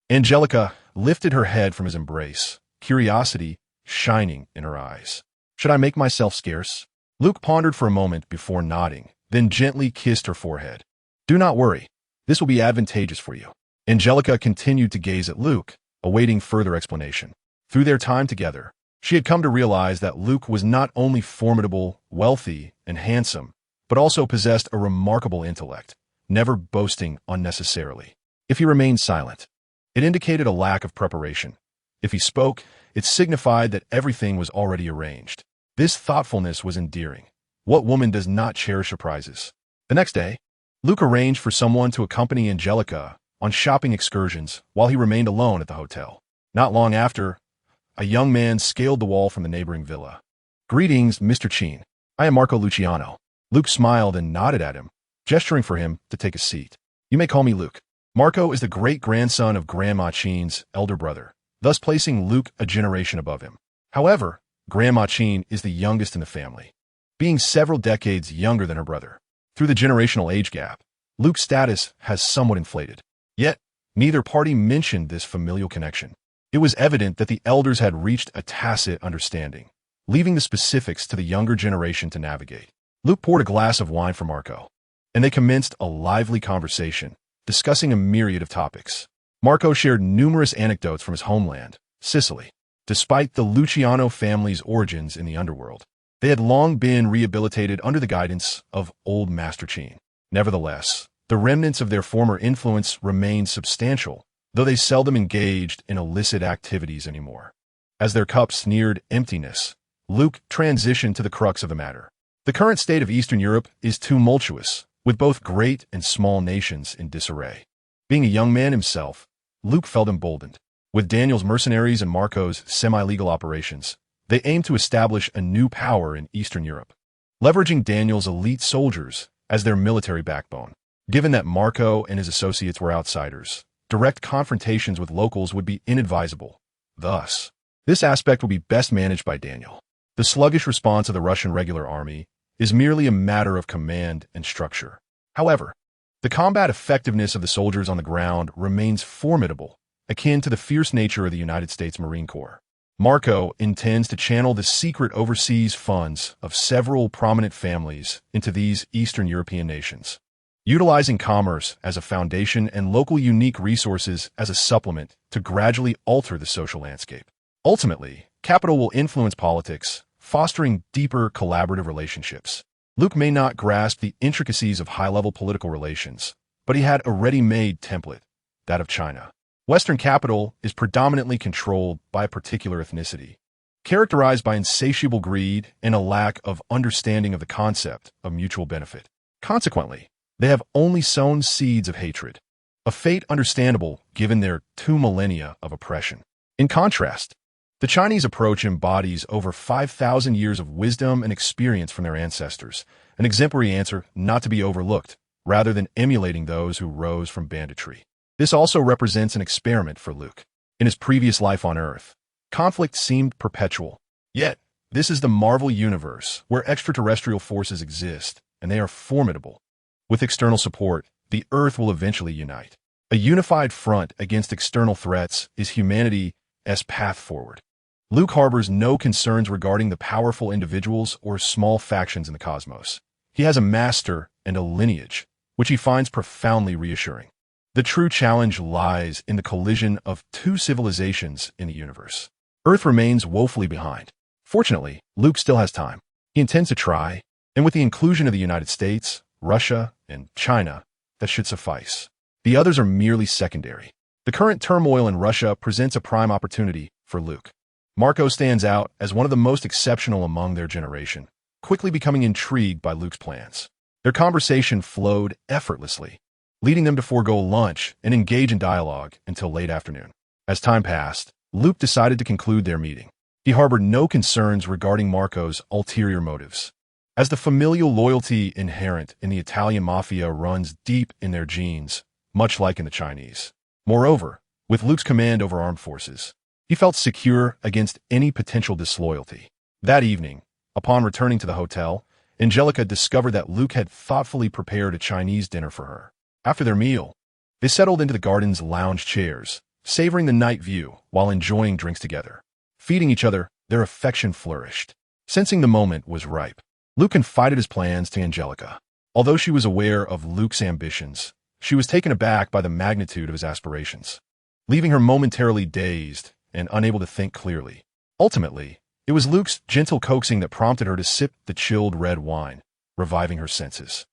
Angelica lifted her head from his embrace, curiosity shining in her eyes. "Should I make myself scarce?" Luke pondered for a moment before nodding, then gently kissed her forehead. "Do not worry. This will be advantageous for you." Angelica continued to gaze at Luke, awaiting further explanation. Through their time together, she had come to realize that Luke was not only formidable, wealthy, and handsome, but also possessed a remarkable intellect, never boasting unnecessarily. If he remained silent, it indicated a lack of preparation. If he spoke, it signified that everything was already arranged. This thoughtfulness was endearing. What woman does not cherish surprises? The next day, Luke arranged for someone to accompany Angelica on shopping excursions while he remained alone at the hotel. Not long after, a young man scaled the wall from the neighboring villa. "Greetings, Mr. Chin. I am Marco Luciano." Luke smiled and nodded at him, gesturing for him to take a seat. "You may call me Luke." Marco is the great-grandson of Grandma Chin's elder brother, thus placing Luke a generation above him. However, Grandma Chin is the youngest in the family, being several decades younger than her brother. Through the generational age gap, Luke's status has somewhat inflated. Yet, neither party mentioned this familial connection. It was evident that the elders had reached a tacit understanding, leaving the specifics to the younger generation to navigate. Luke poured a glass of wine for Marco, and they commenced a lively conversation, discussing a myriad of topics. Marco shared numerous anecdotes from his homeland, Sicily. Despite the Luciano family's origins in the underworld, they had long been rehabilitated under the guidance of old Master Chin. Nevertheless, the remnants of their former influence remained substantial, though they seldom engaged in illicit activities anymore. As their cups neared emptiness, Luke transitioned to the crux of the matter. The current state of Eastern Europe is tumultuous, with both great and small nations in disarray. Being a young man himself, Luke felt emboldened. With Daniel's mercenaries and Marco's semi-legal operations, they aimed to establish a new power in Eastern Europe, leveraging Daniel's elite soldiers as their military backbone. Given that Marco and his associates were outsiders, direct confrontations with locals would be inadvisable. Thus, this aspect will be best managed by Daniel. The sluggish response of the Russian regular army is merely a matter of command and structure. However, the combat effectiveness of the soldiers on the ground remains formidable, akin to the fierce nature of the United States Marine Corps. Marco intends to channel the secret overseas funds of several prominent families into these Eastern European nations, utilizing commerce as a foundation and local unique resources as a supplement to gradually alter the social landscape. Ultimately, capital will influence politics, fostering deeper collaborative relationships. Luke may not grasp the intricacies of high-level political relations, but he had a ready-made template, that of China. Western capital is predominantly controlled by a particular ethnicity, characterized by insatiable greed and a lack of understanding of the concept of mutual benefit. Consequently, they have only sown seeds of hatred, a fate understandable given their 2 millennia of oppression. In contrast, the Chinese approach embodies over 5,000 years of wisdom and experience from their ancestors, an exemplary answer not to be overlooked, rather than emulating those who rose from banditry. This also represents an experiment for Luke. In his previous life on Earth, conflict seemed perpetual. Yet, this is the Marvel universe where extraterrestrial forces exist, and they are formidable. With external support, the Earth will eventually unite. A unified front against external threats is humanity's path forward. Luke harbors no concerns regarding the powerful individuals or small factions in the cosmos. He has a master and a lineage, which he finds profoundly reassuring. The true challenge lies in the collision of 2 civilizations in the universe. Earth remains woefully behind. Fortunately, Luke still has time. He intends to try, and with the inclusion of the United States, Russia, and China, that should suffice. The others are merely secondary. The current turmoil in Russia presents a prime opportunity for Luke. Marco stands out as one of the most exceptional among their generation, quickly becoming intrigued by Luke's plans. Their conversation flowed effortlessly, leading them to forego lunch and engage in dialogue until late afternoon. As time passed, Luke decided to conclude their meeting. He harbored no concerns regarding Marco's ulterior motives, as the familial loyalty inherent in the Italian mafia runs deep in their genes, much like in the Chinese. Moreover, with Luke's command over armed forces, he felt secure against any potential disloyalty. That evening, upon returning to the hotel, Angelica discovered that Luke had thoughtfully prepared a Chinese dinner for her. After their meal, they settled into the garden's lounge chairs, savoring the night view while enjoying drinks together. Feeding each other, their affection flourished. Sensing the moment was ripe, Luke confided his plans to Angelica. Although she was aware of Luke's ambitions, she was taken aback by the magnitude of his aspirations, leaving her momentarily dazed and unable to think clearly. Ultimately, it was Luke's gentle coaxing that prompted her to sip the chilled red wine, reviving her senses.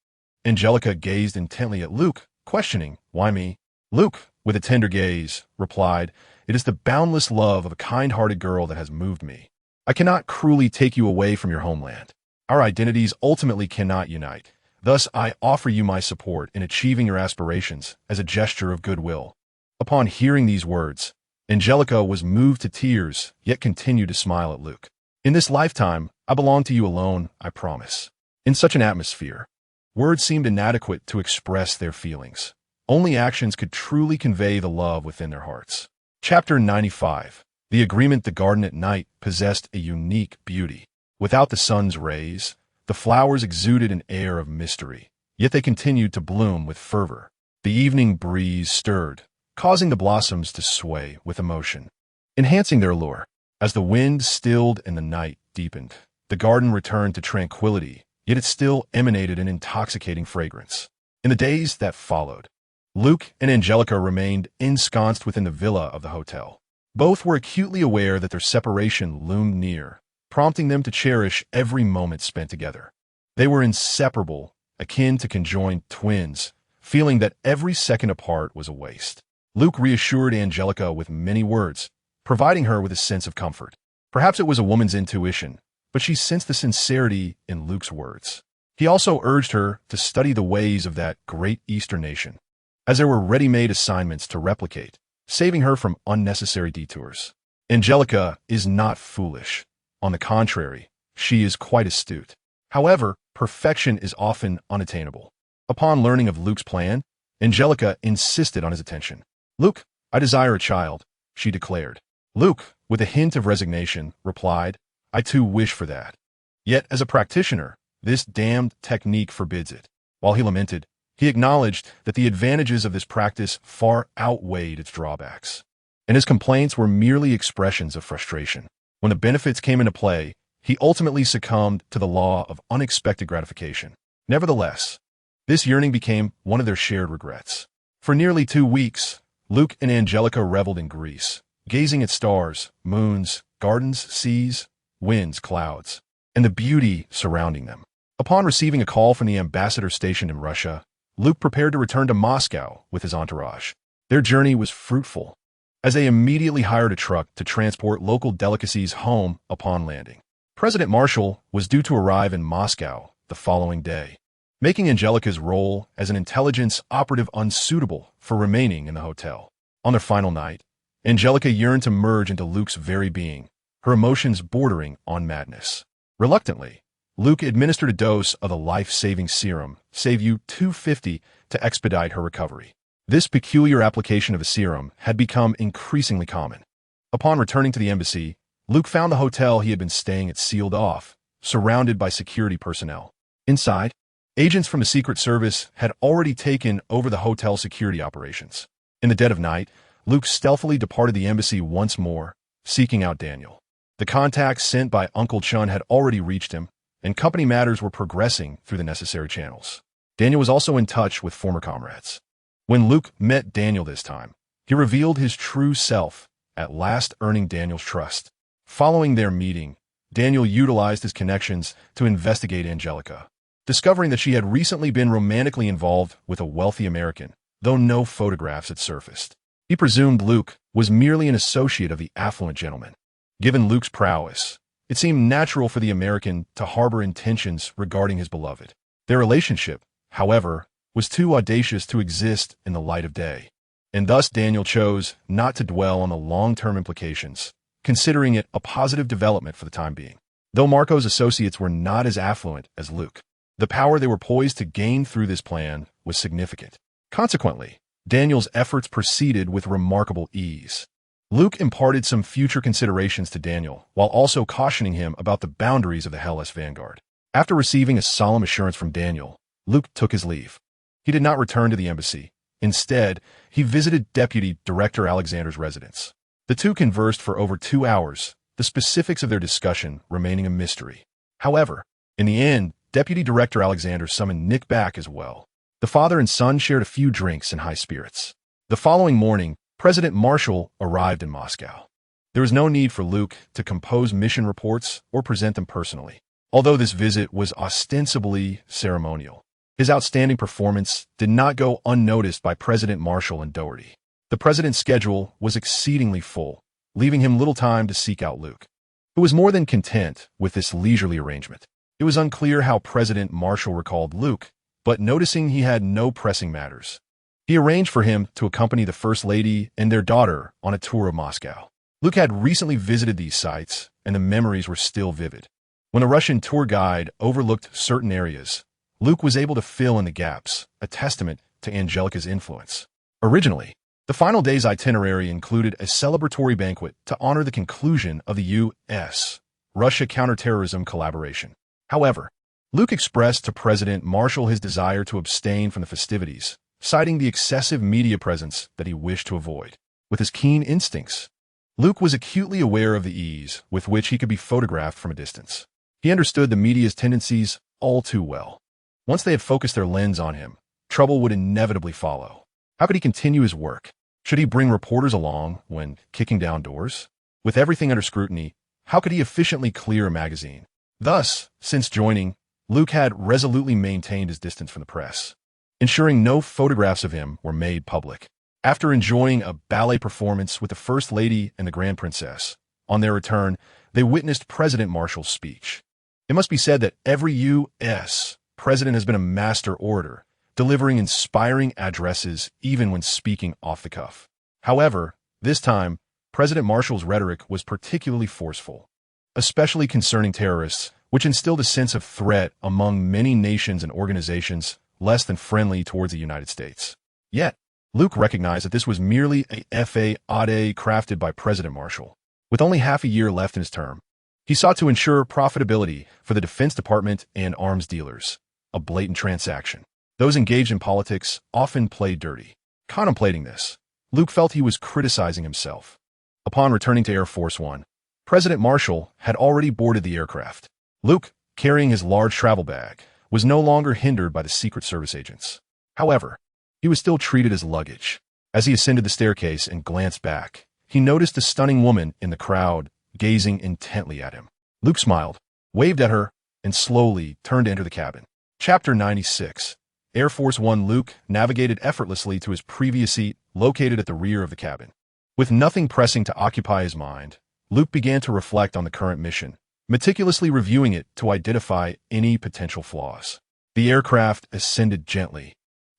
Angelica gazed intently at Luke, questioning, "Why me?" Luke, with a tender gaze, replied, "It is the boundless love of a kind-hearted girl that has moved me. I cannot cruelly take you away from your homeland. Our identities ultimately cannot unite. Thus, I offer you my support in achieving your aspirations as a gesture of goodwill." Upon hearing these words, Angelica was moved to tears, yet continued to smile at Luke. "In this lifetime, I belong to you alone, I promise." In such an atmosphere, words seemed inadequate to express their feelings. Only actions could truly convey the love within their hearts. Chapter 95. The agreement. The garden at night possessed a unique beauty. Without the sun's rays, the flowers exuded an air of mystery, yet they continued to bloom with fervor. The evening breeze stirred, causing the blossoms to sway with emotion, enhancing their allure. As the wind stilled and the night deepened, the garden returned to tranquility, yet it still emanated an intoxicating fragrance. In the days that followed, Luke and Angelica remained ensconced within the villa of the hotel. Both were acutely aware that their separation loomed near, prompting them to cherish every moment spent together. They were inseparable, akin to conjoined twins, feeling that every second apart was a waste. Luke reassured Angelica with many words, providing her with a sense of comfort. Perhaps it was a woman's intuition, but she sensed the sincerity in Luke's words. He also urged her to study the ways of that great Eastern nation, as there were ready-made assignments to replicate, saving her from unnecessary detours. Angelica is not foolish. On the contrary, she is quite astute. However, perfection is often unattainable. Upon learning of Luke's plan, Angelica insisted on his attention. "Luke, I desire a child," she declared. Luke, with a hint of resignation, replied, "I too wish for that. Yet, as a practitioner, this damned technique forbids it." While he lamented, he acknowledged that the advantages of this practice far outweighed its drawbacks, and his complaints were merely expressions of frustration. When the benefits came into play, he ultimately succumbed to the law of unexpected gratification. Nevertheless, this yearning became one of their shared regrets. For nearly 2 weeks, Luke and Angelica reveled in Greece, gazing at stars, moons, gardens, seas, winds, clouds, and the beauty surrounding them. Upon receiving a call from the ambassador stationed in Russia, Luke prepared to return to Moscow with his entourage. Their journey was fruitful, as they immediately hired a truck to transport local delicacies home upon landing. President Marshall was due to arrive in Moscow the following day, making Angelica's role as an intelligence operative unsuitable for remaining in the hotel. On their final night, Angelica yearned to merge into Luke's very being, her emotions bordering on madness. Reluctantly, Luke administered a dose of the life-saving serum, Save You 250, to expedite her recovery. This peculiar application of a serum had become increasingly common. Upon returning to the embassy, Luke found the hotel he had been staying at sealed off, surrounded by security personnel. Inside, agents from the Secret Service had already taken over the hotel security operations. In the dead of night, Luke stealthily departed the embassy once more, seeking out Daniel. The contacts sent by Uncle Chun had already reached him, and company matters were progressing through the necessary channels. Daniel was also in touch with former comrades. When Luke met Daniel this time, he revealed his true self, at last earning Daniel's trust. Following their meeting, Daniel utilized his connections to investigate Angelica. discovering that she had recently been romantically involved with a wealthy American, though no photographs had surfaced. He presumed Luke was merely an associate of the affluent gentleman. Given Luke's prowess, it seemed natural for the American to harbor intentions regarding his beloved. Their relationship, however, was too audacious to exist in the light of day, and thus Daniel chose not to dwell on the long-term implications, considering it a positive development for the time being. Though Marco's associates were not as affluent as Luke, the power they were poised to gain through this plan was significant. Consequently, Daniel's efforts proceeded with remarkable ease. Luke imparted some future considerations to Daniel, while also cautioning him about the boundaries of the Hellas vanguard. After receiving a solemn assurance from Daniel, Luke took his leave. He did not return to the embassy. Instead, he visited Deputy Director Alexander's residence. The two conversed for over 2 hours, the specifics of their discussion remaining a mystery. However, in the end, Deputy Director Alexander summoned Nick back as well. The father and son shared a few drinks in high spirits. The following morning, President Marshall arrived in Moscow. There was no need for Luke to compose mission reports or present them personally, although this visit was ostensibly ceremonial. His outstanding performance did not go unnoticed by President Marshall and Doherty. The president's schedule was exceedingly full, leaving him little time to seek out Luke, who was more than content with this leisurely arrangement. It was unclear how President Marshall recalled Luke, but noticing he had no pressing matters, he arranged for him to accompany the First Lady and their daughter on a tour of Moscow. Luke had recently visited these sites, and the memories were still vivid. When the Russian tour guide overlooked certain areas, Luke was able to fill in the gaps, a testament to Angelica's influence. Originally, the final day's itinerary included a celebratory banquet to honor the conclusion of the U.S.-Russia counterterrorism collaboration. However, Luke expressed to President Marshall his desire to abstain from the festivities, citing the excessive media presence that he wished to avoid. With his keen instincts, Luke was acutely aware of the ease with which he could be photographed from a distance. He understood the media's tendencies all too well. Once they had focused their lens on him, trouble would inevitably follow. How could he continue his work? Should he bring reporters along when kicking down doors? With everything under scrutiny, how could he efficiently clear a magazine? Thus, since joining, Luke had resolutely maintained his distance from the press, ensuring no photographs of him were made public. After enjoying a ballet performance with the First Lady and the Grand Princess, on their return, they witnessed President Marshall's speech. It must be said that every U.S. president has been a master orator, delivering inspiring addresses even when speaking off the cuff. However, this time, President Marshall's rhetoric was particularly forceful, especially concerning terrorists, which instilled a sense of threat among many nations and organizations less than friendly towards the United States. Yet, Luke recognized that this was merely a fade crafted by President Marshall. With only half a year left in his term, he sought to ensure profitability for the Defense Department and arms dealers, a blatant transaction. Those engaged in politics often played dirty. Contemplating this, Luke felt he was criticizing himself. Upon returning to Air Force One, President Marshall had already boarded the aircraft. Luke, carrying his large travel bag, was no longer hindered by the Secret Service agents. However, he was still treated as luggage. As he ascended the staircase and glanced back, he noticed a stunning woman in the crowd gazing intently at him. Luke smiled, waved at her, and slowly turned to enter the cabin. Chapter 96. Air Force One Luke navigated effortlessly to his previous seat, located at the rear of the cabin. With nothing pressing to occupy his mind, Luke began to reflect on the current mission, meticulously reviewing it to identify any potential flaws. The aircraft ascended gently,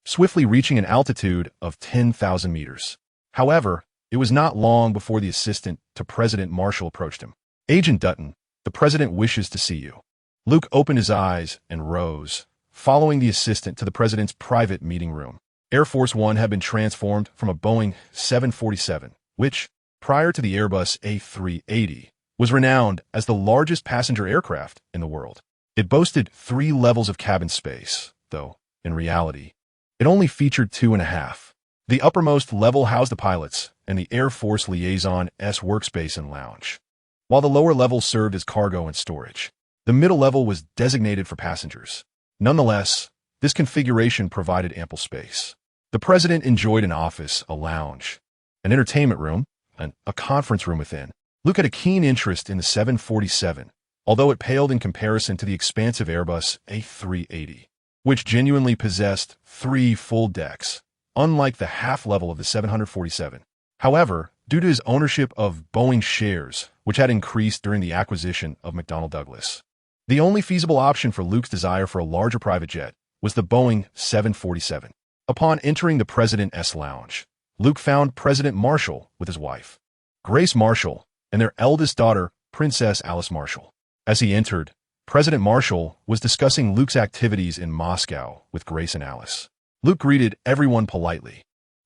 swiftly reaching an altitude of 10,000 meters. However, it was not long before the assistant to President Marshall approached him. "Agent Dutton, the president wishes to see you." Luke opened his eyes and rose, following the assistant to the president's private meeting room. Air Force One had been transformed from a Boeing 747, which, prior to the Airbus A380, was renowned as the largest passenger aircraft in the world. It boasted 3 levels of cabin space, though, in reality, it only featured 2.5. The uppermost level housed the pilots and the Air Force Liaison S workspace and lounge, while the lower levels served as cargo and storage. The middle level was designated for passengers. Nonetheless, this configuration provided ample space. The president enjoyed an office, a lounge, an entertainment room, and a conference room within. Luke had a keen interest in the 747, although it paled in comparison to the expansive Airbus A380, which genuinely possessed 3 full decks, unlike the half-level of the 747. However, due to his ownership of Boeing shares, which had increased during the acquisition of McDonnell Douglas, the only feasible option for Luke's desire for a larger private jet was the Boeing 747. Upon entering the President's lounge, Luke found President Marshall with his wife, Grace Marshall, and their eldest daughter, Princess Alice Marshall. As he entered, President Marshall was discussing Luke's activities in Moscow with Grace and Alice. Luke greeted everyone politely.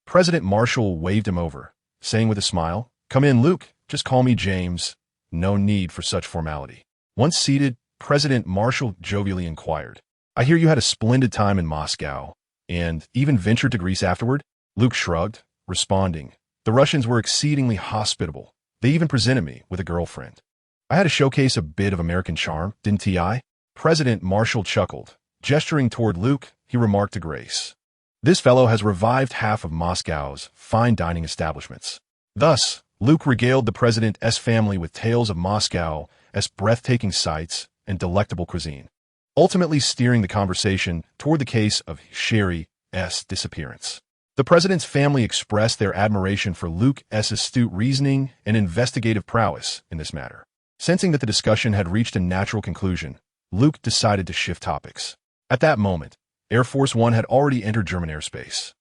President Marshall waved him over, saying with a smile, "Come in, Luke. Just call me James. No need for such formality." Once seated, President Marshall jovially inquired, "I hear you had a splendid time in Moscow, and even ventured to Greece afterward?" Luke shrugged, responding, "The Russians were exceedingly hospitable. They even presented me with a girlfriend. I had to showcase a bit of American charm, didn't I?" President Marshall chuckled. Gesturing toward Luke, he remarked to Grace, "This fellow has revived half of Moscow's fine dining establishments." Thus, Luke regaled the president's family with tales of Moscow's breathtaking sights and delectable cuisine, ultimately steering the conversation toward the case of Sherry's disappearance. The president's family expressed their admiration for Luke's astute reasoning and investigative prowess in this matter. Sensing that the discussion had reached a natural conclusion, Luke decided to shift topics. At that moment, Air Force One had already entered German airspace,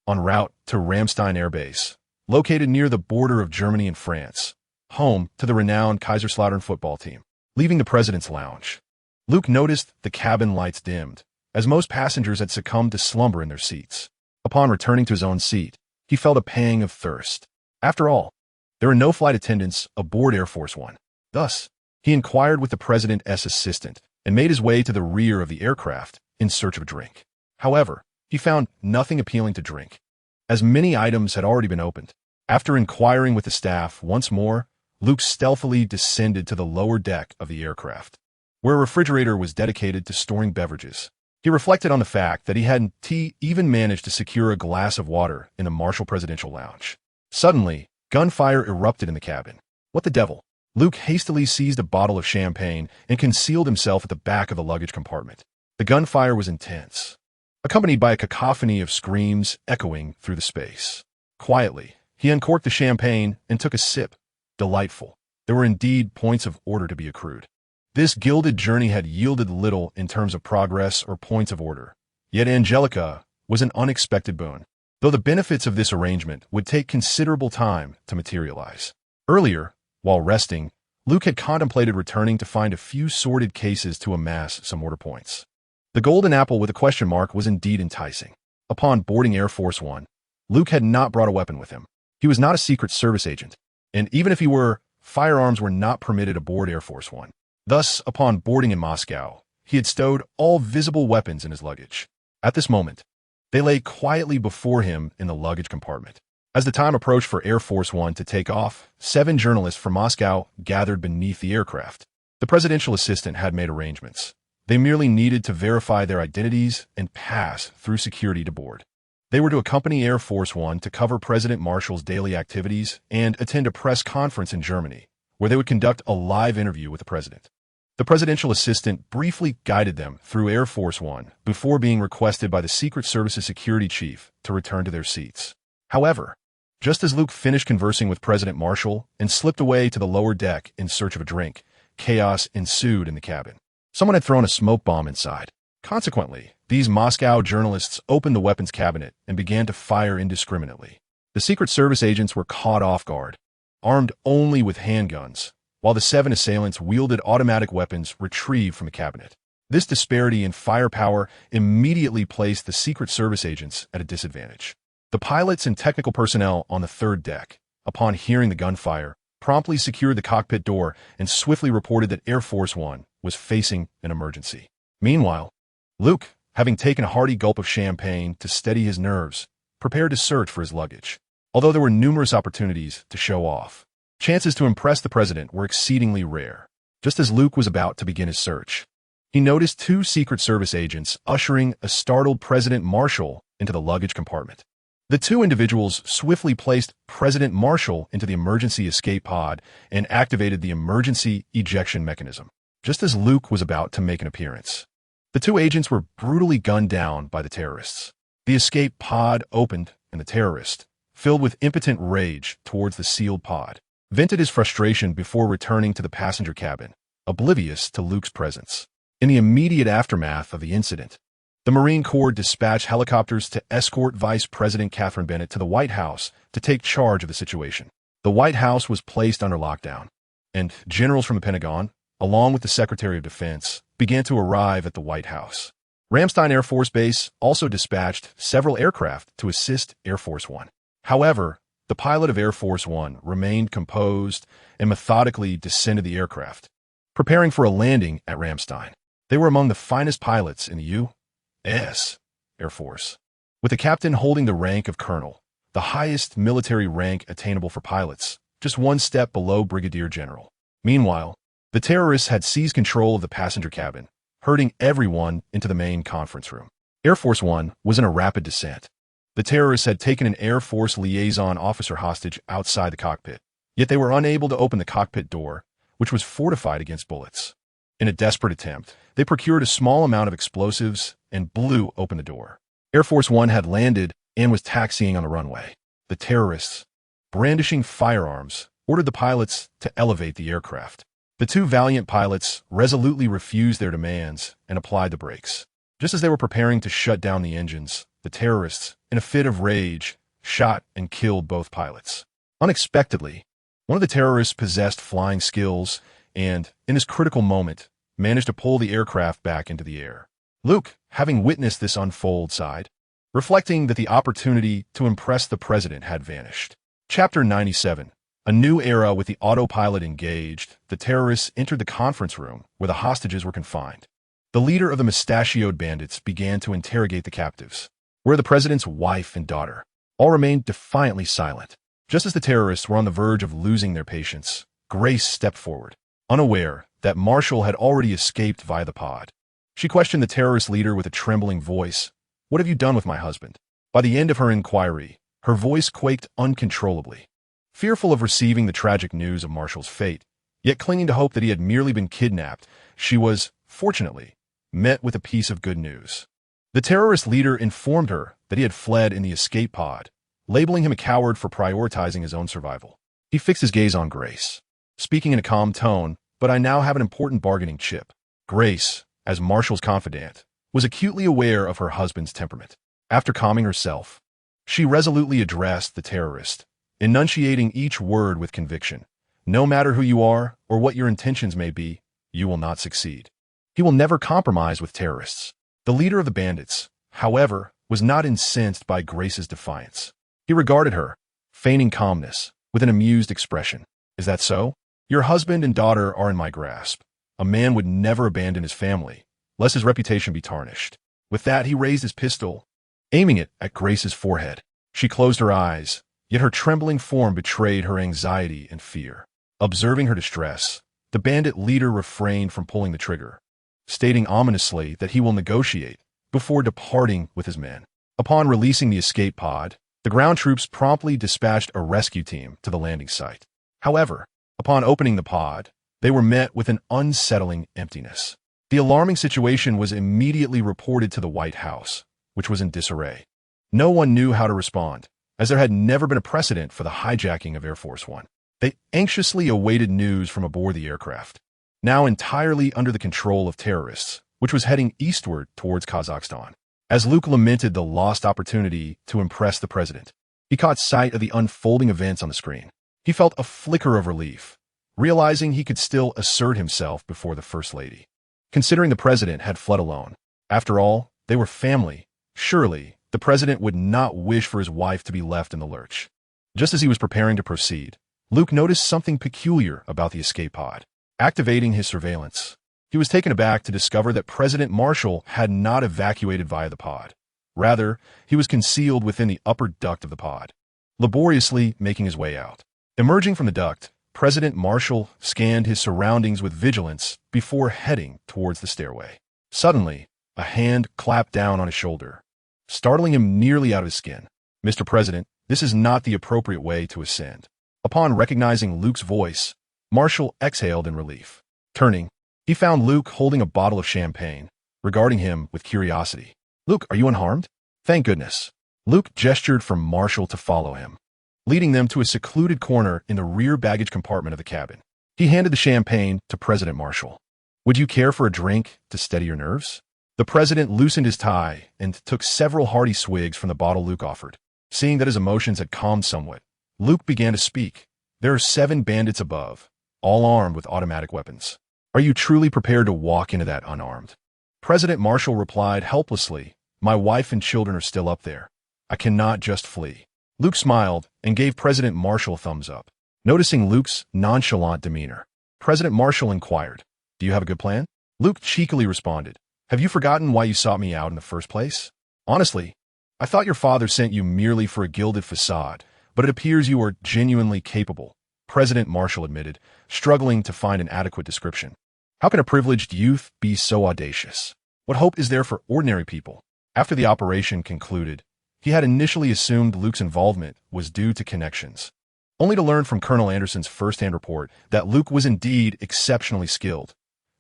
en route to Ramstein Air Base, located near the border of Germany and France, home to the renowned Kaiserslautern football team. Leaving the president's lounge, Luke noticed the cabin lights dimmed, as most passengers had succumbed to slumber in their seats. Upon returning to his own seat, he felt a pang of thirst. After all, there were no flight attendants aboard Air Force One. Thus, he inquired with the president's assistant and made his way to the rear of the aircraft in search of a drink. However, he found nothing appealing to drink, as many items had already been opened. After inquiring with the staff once more, Luke stealthily descended to the lower deck of the aircraft, where a refrigerator was dedicated to storing beverages. He reflected on the fact that he hadn't even managed to secure a glass of water in the Marshall Presidential Lounge. Suddenly, gunfire erupted in the cabin. What the devil? Luke hastily seized a bottle of champagne and concealed himself at the back of the luggage compartment. The gunfire was intense, accompanied by a cacophony of screams echoing through the space. Quietly, he uncorked the champagne and took a sip. Delightful. There were indeed points of order to be accrued. This gilded journey had yielded little in terms of progress or points of order. Yet Angelica was an unexpected boon, though the benefits of this arrangement would take considerable time to materialize. Earlier, while resting, Luke had contemplated returning to find a few sorted cases to amass some order points. The golden apple with a question mark was indeed enticing. Upon boarding Air Force One, Luke had not brought a weapon with him. He was not a Secret Service agent, and even if he were, firearms were not permitted aboard Air Force One. Thus, upon boarding in Moscow, he had stowed all visible weapons in his luggage. At this moment, they lay quietly before him in the luggage compartment. As the time approached for Air Force One to take off, 7 journalists from Moscow gathered beneath the aircraft. The presidential assistant had made arrangements. They merely needed to verify their identities and pass through security to board. They were to accompany Air Force One to cover President Marshall's daily activities and attend a press conference in Germany, where they would conduct a live interview with the president. The presidential assistant briefly guided them through Air Force One before being requested by the Secret Service's security chief to return to their seats. However, just as Luke finished conversing with President Marshall and slipped away to the lower deck in search of a drink, chaos ensued in the cabin. Someone had thrown a smoke bomb inside. Consequently, these Moscow journalists opened the weapons cabinet and began to fire indiscriminately. The Secret Service agents were caught off guard, armed only with handguns, while the 7 assailants wielded automatic weapons retrieved from the cabinet. This disparity in firepower immediately placed the Secret Service agents at a disadvantage. The pilots and technical personnel on the third deck, upon hearing the gunfire, promptly secured the cockpit door and swiftly reported that Air Force One was facing an emergency. Meanwhile, Luke, having taken a hearty gulp of champagne to steady his nerves, prepared to search for his luggage. Although there were numerous opportunities to show off, chances to impress the president were exceedingly rare. Just as Luke was about to begin his search, he noticed 2 Secret Service agents ushering a startled President Marshall into the luggage compartment. The 2 individuals swiftly placed President Marshall into the emergency escape pod and activated the emergency ejection mechanism. just as Luke was about to make an appearance. The two agents were brutally gunned down by the terrorists. The escape pod opened, and the terrorist, filled with impotent rage towards the sealed pod, vented his frustration before returning to the passenger cabin, oblivious to Luke's presence. In the immediate aftermath of the incident, the Marine Corps dispatched helicopters to escort Vice President Catherine Bennett to the White House to take charge of the situation. The White House was placed under lockdown, and generals from the Pentagon, along with the Secretary of Defense, began to arrive at the White House. Ramstein Air Force Base also dispatched several aircraft to assist Air Force One. However, the pilot of Air Force One remained composed and methodically descended the aircraft, preparing for a landing at Ramstein. They were among the finest pilots in the U.S. Air Force, with the captain holding the rank of colonel, the highest military rank attainable for pilots, just one step below brigadier general. Meanwhile, the terrorists had seized control of the passenger cabin, herding everyone into the main conference room. Air Force One was in a rapid descent. The terrorists had taken an Air Force liaison officer hostage outside the cockpit, yet they were unable to open the cockpit door, which was fortified against bullets. In a desperate attempt, they procured a small amount of explosives and blew open the door. Air Force One had landed and was taxiing on the runway. The terrorists, brandishing firearms, ordered the pilots to elevate the aircraft. The two valiant pilots resolutely refused their demands and applied the brakes. Just as they were preparing to shut down the engines, the terrorists, in a fit of rage, shot and killed both pilots. Unexpectedly, one of the terrorists possessed flying skills and, in this critical moment, managed to pull the aircraft back into the air. Luke, having witnessed this unfold, sighed, reflecting that the opportunity to impress the president had vanished. Chapter 97. A new era. With the autopilot engaged, the terrorists entered the conference room where the hostages were confined. The leader of the mustachioed bandits began to interrogate the captives, where the president's wife and daughter all remained defiantly silent. Just as the terrorists were on the verge of losing their patience, Grace stepped forward, unaware that Marshall had already escaped via the pod. She questioned the terrorist leader with a trembling voice. "What have you done with my husband?" By the end of her inquiry, her voice quaked uncontrollably. Fearful of receiving the tragic news of Marshall's fate, yet clinging to hope that he had merely been kidnapped, she was, fortunately, met with a piece of good news. The terrorist leader informed her that he had fled in the escape pod, labeling him a coward for prioritizing his own survival. He fixed his gaze on Grace, speaking in a calm tone, "But I now have an important bargaining chip." Grace, as Marshall's confidant, was acutely aware of her husband's temperament. After calming herself, she resolutely addressed the terrorist, enunciating each word with conviction. "No matter who you are or what your intentions may be, you will not succeed." He will never compromise with terrorists. The leader of the bandits, however, was not incensed by Grace's defiance. He regarded her, feigning calmness, with an amused expression. "Is that so? Your husband and daughter are in my grasp. A man would never abandon his family, lest his reputation be tarnished." With that, he raised his pistol, aiming it at Grace's forehead. She closed her eyes, yet her trembling form betrayed her anxiety and fear. Observing her distress, the bandit leader refrained from pulling the trigger, stating ominously that he will negotiate before departing with his men. Upon releasing the escape pod, the ground troops promptly dispatched a rescue team to the landing site. However, upon opening the pod, they were met with an unsettling emptiness. The alarming situation was immediately reported to the White House, which was in disarray. No one knew how to respond, as there had never been a precedent for the hijacking of Air Force One. They anxiously awaited news from aboard the aircraft, now entirely under the control of terrorists, which was heading eastward towards Kazakhstan. As Luke lamented the lost opportunity to impress the president, he caught sight of the unfolding events on the screen. He felt a flicker of relief, realizing he could still assert himself before the First Lady. Considering the president had fled alone, after all, they were family. Surely, the president would not wish for his wife to be left in the lurch. Just as he was preparing to proceed, Luke noticed something peculiar about the escape pod. Activating his surveillance, he was taken aback to discover that President Marshall had not evacuated via the pod. Rather, he was concealed within the upper duct of the pod, laboriously making his way out. Emerging from the duct, President Marshall scanned his surroundings with vigilance before heading towards the stairway. Suddenly, a hand clapped down on his shoulder, startling him nearly out of his skin. "Mr. President, this is not the appropriate way to ascend." Upon recognizing Luke's voice, Marshall exhaled in relief. Turning, He found Luke holding a bottle of champagne, regarding him with curiosity. "Luke, are you unharmed?" "Thank goodness." Luke gestured for Marshall to follow him, leading them to a secluded corner in the rear baggage compartment of the cabin. He handed the champagne to President Marshall. "Would you care for a drink to steady your nerves?" The president loosened his tie and took several hearty swigs from the bottle Luke offered. Seeing that his emotions had calmed somewhat, Luke began to speak. "There are 7 bandits above, all armed with automatic weapons. Are you truly prepared to walk into that unarmed?" President Marshall replied helplessly, "My wife and children are still up there. I cannot just flee." Luke smiled and gave President Marshall a thumbs up. Noticing Luke's nonchalant demeanor, President Marshall inquired, "Do you have a good plan?" Luke cheekily responded, "Have you forgotten why you sought me out in the first place? Honestly, I thought your father sent you merely for a gilded facade, but it appears you are genuinely capable," President Marshall admitted, struggling to find an adequate description. "How can a privileged youth be so audacious? What hope is there for ordinary people?" After the operation concluded, he had initially assumed Luke's involvement was due to connections, only to learn from Colonel Anderson's first-hand report that Luke was indeed exceptionally skilled,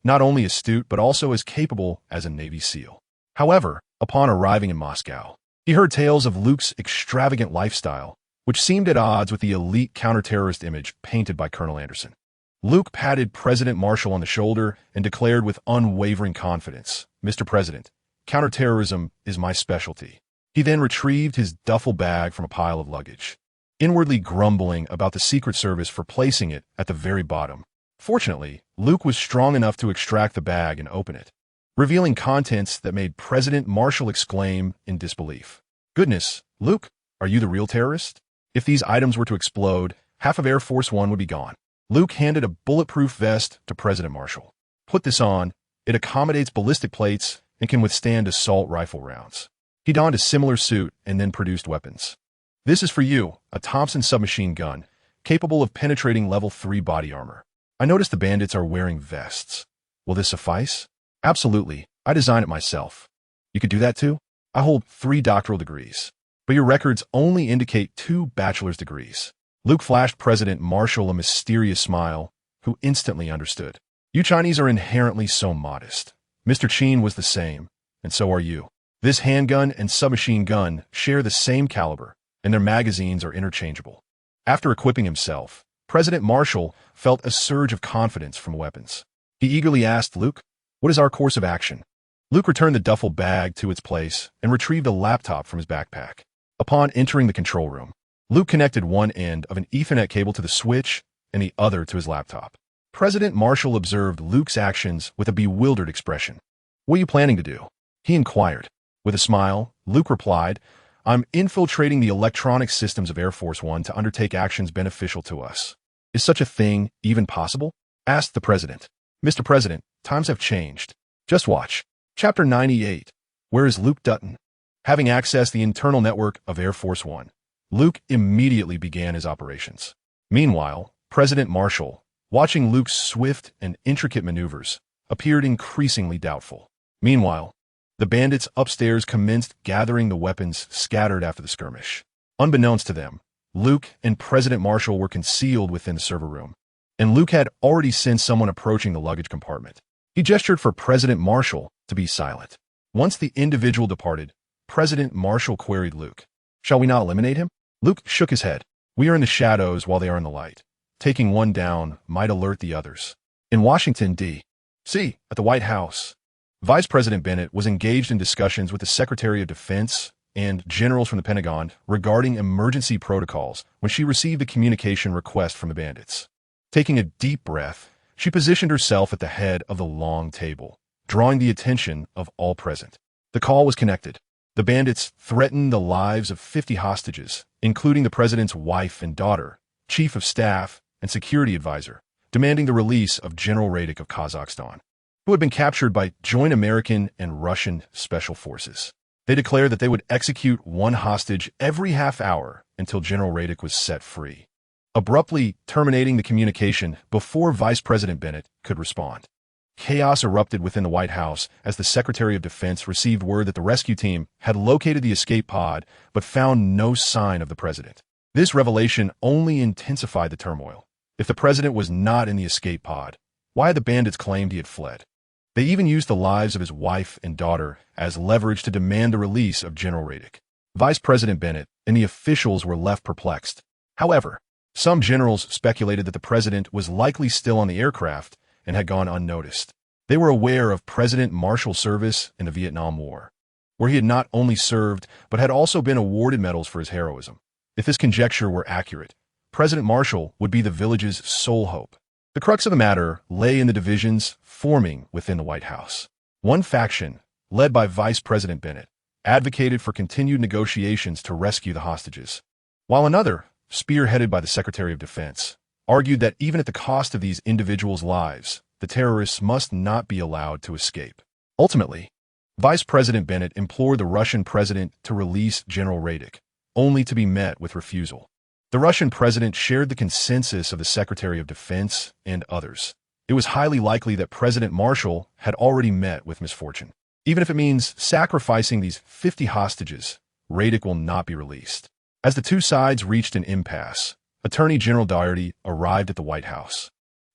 not only astute but also as capable as a Navy SEAL. However, upon arriving in Moscow, he heard tales of Luke's extravagant lifestyle, which seemed at odds with the elite counter-terrorist image painted by Colonel Anderson. Luke patted President Marshall on the shoulder and declared with unwavering confidence, "Mr. President, counterterrorism is my specialty." He then retrieved his duffel bag from a pile of luggage, inwardly grumbling about the Secret Service for placing it at the very bottom. Fortunately, Luke was strong enough to extract the bag and open it, revealing contents that made President Marshall exclaim in disbelief. "Goodness, Luke, are you the real terrorist? If these items were to explode, half of Air Force One would be gone." Luke handed a bulletproof vest to President Marshall. "Put this on. It accommodates ballistic plates and can withstand assault rifle rounds." He donned a similar suit and then produced weapons. "This is for you, a Thompson submachine gun, capable of penetrating level 3 body armor. I noticed the bandits are wearing vests. Will this suffice?" "Absolutely. I designed it myself." "You could do that too?" "I hold 3 doctoral degrees, but your records only indicate 2 bachelor's degrees." Luke flashed President Marshall a mysterious smile, who instantly understood. "You Chinese are inherently so modest. Mr. Qin was the same, and so are you. This handgun and submachine gun share the same caliber, and their magazines are interchangeable." After equipping himself, President Marshall felt a surge of confidence from weapons. He eagerly asked Luke, "What is our course of action?" Luke returned the duffel bag to its place and retrieved a laptop from his backpack. Upon entering the control room, Luke connected one end of an Ethernet cable to the switch and the other to his laptop. President Marshall observed Luke's actions with a bewildered expression. "What are you planning to do?" he inquired. With a smile, Luke replied, "I'm infiltrating the electronic systems of Air Force One to undertake actions beneficial to us." "Is such a thing even possible?" asked the president. "Mr. President, times have changed. Just watch." Chapter 98. Where is Luke Dutton? Having accessed the internal network of Air Force One, Luke immediately began his operations. Meanwhile, President Marshall, watching Luke's swift and intricate maneuvers, appeared increasingly doubtful. Meanwhile, the bandits upstairs commenced gathering the weapons scattered after the skirmish. Unbeknownst to them, Luke and President Marshall were concealed within the server room, and Luke had already sensed someone approaching the luggage compartment. He gestured for President Marshall to be silent. Once the individual departed, President Marshall queried Luke, "Shall we not eliminate him?" Luke shook his head. "We are in the shadows while they are in the light. Taking one down might alert the others." In Washington, D.C., at the White House, Vice President Bennett was engaged in discussions with the Secretary of Defense and generals from the Pentagon regarding emergency protocols when she received a communication request from the bandits. Taking a deep breath, she positioned herself at the head of the long table, drawing the attention of all present. The call was connected. The bandits threatened the lives of 50 hostages, including the president's wife and daughter, chief of staff, and security advisor, demanding the release of General Radik of Kazakhstan, who had been captured by joint American and Russian special forces. They declared that they would execute one hostage every half hour until General Radik was set free, abruptly terminating the communication before Vice President Bennett could respond. Chaos erupted within the White House as the Secretary of Defense received word that the rescue team had located the escape pod but found no sign of the president. This revelation only intensified the turmoil. If the president was not in the escape pod, Why had the bandits claimed he had fled? They even used the lives of his wife and daughter as leverage to demand the release of General Radic. Vice President Bennett and the officials were left perplexed. However, some generals speculated that the president was likely still on the aircraft and had gone unnoticed. They were aware of President Marshall's service in the Vietnam War, where he had not only served but had also been awarded medals for his heroism. If this conjecture were accurate, President Marshall would be the village's sole hope. The crux of the matter lay in the divisions forming within the White House. One faction, led by Vice President Bennett, advocated for continued negotiations to rescue the hostages, while another, spearheaded by the Secretary of Defense, argued that even at the cost of these individuals' lives, the terrorists must not be allowed to escape. Ultimately, Vice President Bennett implored the Russian president to release General Radic, only to be met with refusal. The Russian president shared the consensus of the Secretary of Defense and others. It was highly likely that President Marshall had already met with misfortune. Even if it means sacrificing these 50 hostages, Radic will not be released. As the two sides reached an impasse, Attorney General Doherty arrived at the White House.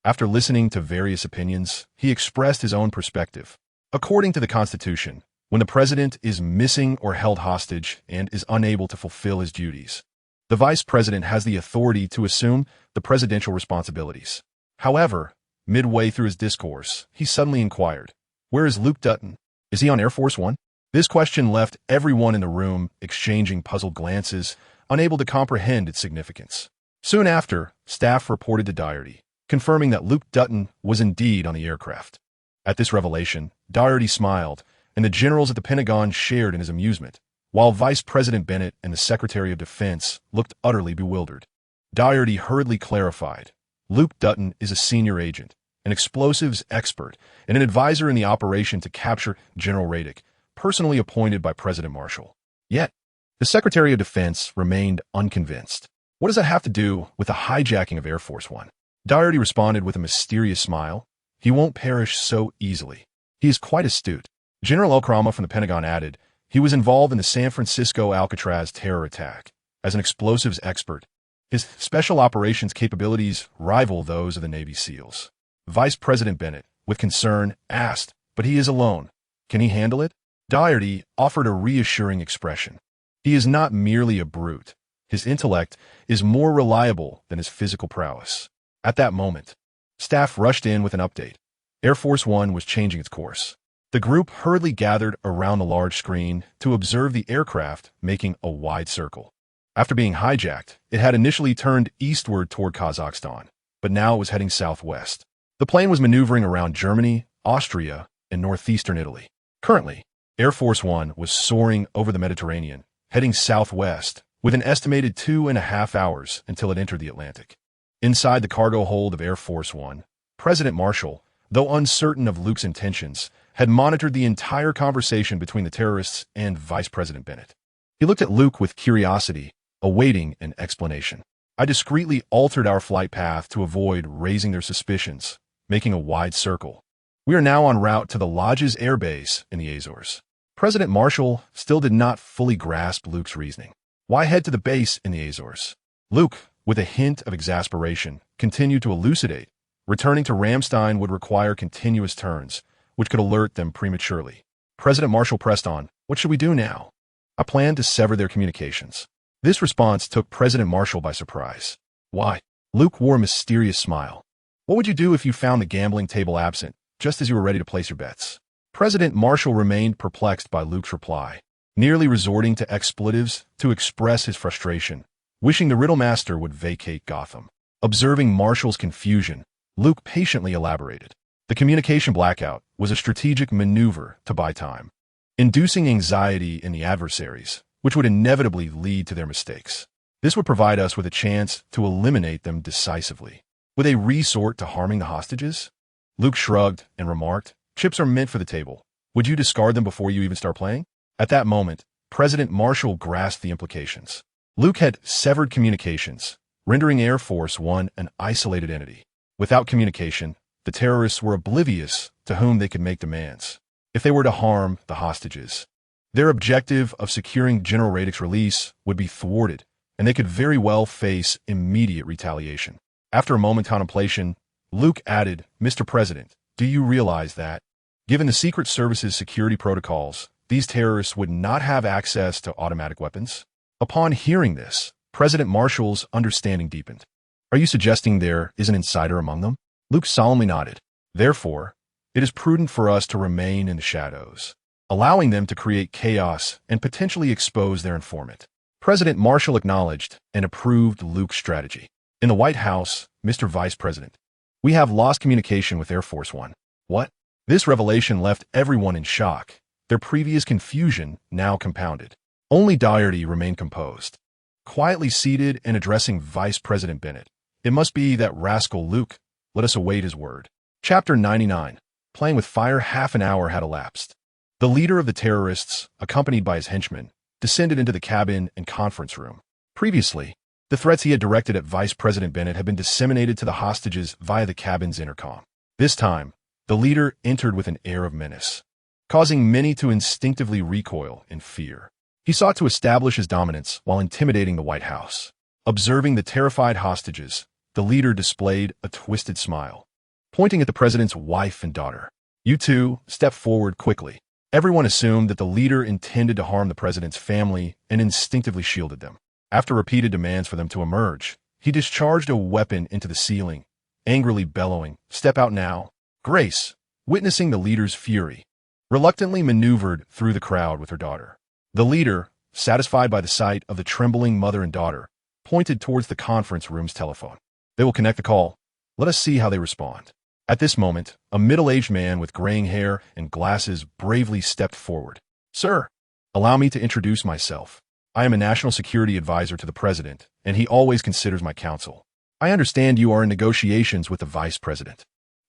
After listening to various opinions, he expressed his own perspective. According to the Constitution, when the president is missing or held hostage and is unable to fulfill his duties, the vice president has the authority to assume the presidential responsibilities. However, midway through his discourse, he suddenly inquired, "Where is Luke Dutton? Is he on Air Force One?" This question left everyone in the room exchanging puzzled glances, unable to comprehend its significance. Soon after, staff reported to Doherty, confirming that Luke Dutton was indeed on the aircraft. At this revelation, Doherty smiled, and the generals at the Pentagon shared in his amusement, while Vice President Bennett and the Secretary of Defense looked utterly bewildered. Doherty hurriedly clarified, "Luke Dutton is a senior agent, an explosives expert, and an advisor in the operation to capture General Radic, personally appointed by President Marshall." Yet, the Secretary of Defense remained unconvinced. "What does that have to do with the hijacking of Air Force One?" Doherty responded with a mysterious smile. "He won't perish so easily. He is quite astute." General Elkrama from the Pentagon added, "He was involved in the San Francisco Alcatraz terror attack. As an explosives expert, his special operations capabilities rival those of the Navy SEALs." Vice President Bennett, with concern, asked, "But he is alone. Can he handle it?" Doherty offered a reassuring expression. "He is not merely a brute. His intellect is more reliable than his physical prowess." At that moment, staff rushed in with an update. Air Force One was changing its course. The group hurriedly gathered around the large screen to observe the aircraft making a wide circle. After being hijacked, it had initially turned eastward toward Kazakhstan, but now it was heading southwest. The plane was maneuvering around Germany, Austria, and northeastern Italy. Currently, Air Force One was soaring over the Mediterranean, heading southwest, with an estimated 2.5 hours until it entered the Atlantic. Inside the cargo hold of Air Force One, President Marshall, though uncertain of Luke's intentions, had monitored the entire conversation between the terrorists and Vice President Bennett. He looked at Luke with curiosity, awaiting an explanation. "I discreetly altered our flight path to avoid raising their suspicions, making a wide circle. We are now en route to the Lodge's air base in the Azores." President Marshall still did not fully grasp Luke's reasoning. Why head to the base in the Azores? Luke, with a hint of exasperation, continued to elucidate. Returning to Ramstein would require continuous turns, which could alert them prematurely. President Marshall pressed on, "What should we do now?" "I plan to sever their communications." This response took President Marshall by surprise. "Why?" Luke wore a mysterious smile. "What would you do if you found the gambling table absent, just as you were ready to place your bets?" President Marshall remained perplexed by Luke's reply, nearly resorting to expletives to express his frustration, wishing the riddle master would vacate Gotham. Observing Marshall's confusion, Luke patiently elaborated. The communication blackout was a strategic maneuver to buy time, inducing anxiety in the adversaries, which would inevitably lead to their mistakes. This would provide us with a chance to eliminate them decisively. Would they resort to harming the hostages? Luke shrugged and remarked, "Chips are meant for the table. Would you discard them before you even start playing?" At that moment, President Marshall grasped the implications. Luke had severed communications, rendering Air Force One an isolated entity. Without communication, the terrorists were oblivious to whom they could make demands. If they were to harm the hostages, their objective of securing General Radic's release would be thwarted, and they could very well face immediate retaliation. After a moment's contemplation, Luke added, Mr. President, do you realize that, given the Secret Service's security protocols, these terrorists would not have access to automatic weapons? Upon hearing this, President Marshall's understanding deepened. Are you suggesting there is an insider among them? Luke solemnly nodded. Therefore, it is prudent for us to remain in the shadows, allowing them to create chaos and potentially expose their informant. President Marshall acknowledged and approved Luke's strategy. In the White House, Mr. Vice President, we have lost communication with Air Force One. What? This revelation left everyone in shock, their previous confusion now compounded. Only Doherty remained composed, quietly seated and addressing Vice President Bennett. It must be that rascal Luke. Let us await his word. Chapter 99. Playing with fire. Half an hour had elapsed. The leader of the terrorists, accompanied by his henchmen, descended into the cabin and conference room. Previously, the threats he had directed at Vice President Bennett had been disseminated to the hostages via the cabin's intercom. This time, the leader entered with an air of menace, causing many to instinctively recoil in fear. He sought to establish his dominance while intimidating the White House. Observing the terrified hostages, the leader displayed a twisted smile, pointing at the president's wife and daughter. You two, step forward quickly. Everyone assumed that the leader intended to harm the president's family and instinctively shielded them. After repeated demands for them to emerge, he discharged a weapon into the ceiling, angrily bellowing, "Step out now." Grace, witnessing the leader's fury, reluctantly maneuvered through the crowd with her daughter. The leader, satisfied by the sight of the trembling mother and daughter, pointed towards the conference room's telephone. They will connect the call. Let us see how they respond. At this moment, a middle-aged man with graying hair and glasses bravely stepped forward. Sir, allow me to introduce myself. I am a national security advisor to the president, and he always considers my counsel. I understand you are in negotiations with the vice president.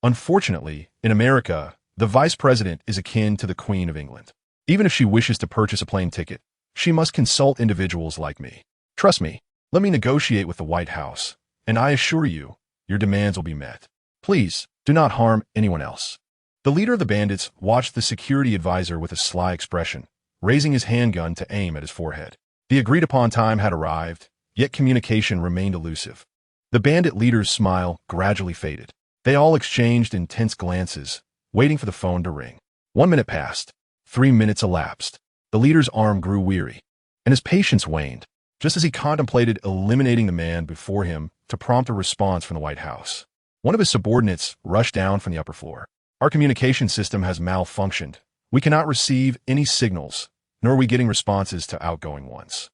Unfortunately, in America, the vice president is akin to the Queen of England. Even if she wishes to purchase a plane ticket, she must consult individuals like me. Trust me, let me negotiate with the White House, and I assure you, your demands will be met. Please, do not harm anyone else. The leader of the bandits watched the security advisor with a sly expression, raising his handgun to aim at his forehead. The agreed-upon time had arrived, yet communication remained elusive. The bandit leader's smile gradually faded. They all exchanged intense glances, waiting for the phone to ring. 1 minute passed. 3 minutes elapsed. The leader's arm grew weary, and his patience waned, just as he contemplated eliminating the man before him to prompt a response from the White House. One of his subordinates rushed down from the upper floor. Our communication system has malfunctioned. We cannot receive any signals, nor are we getting responses to outgoing ones.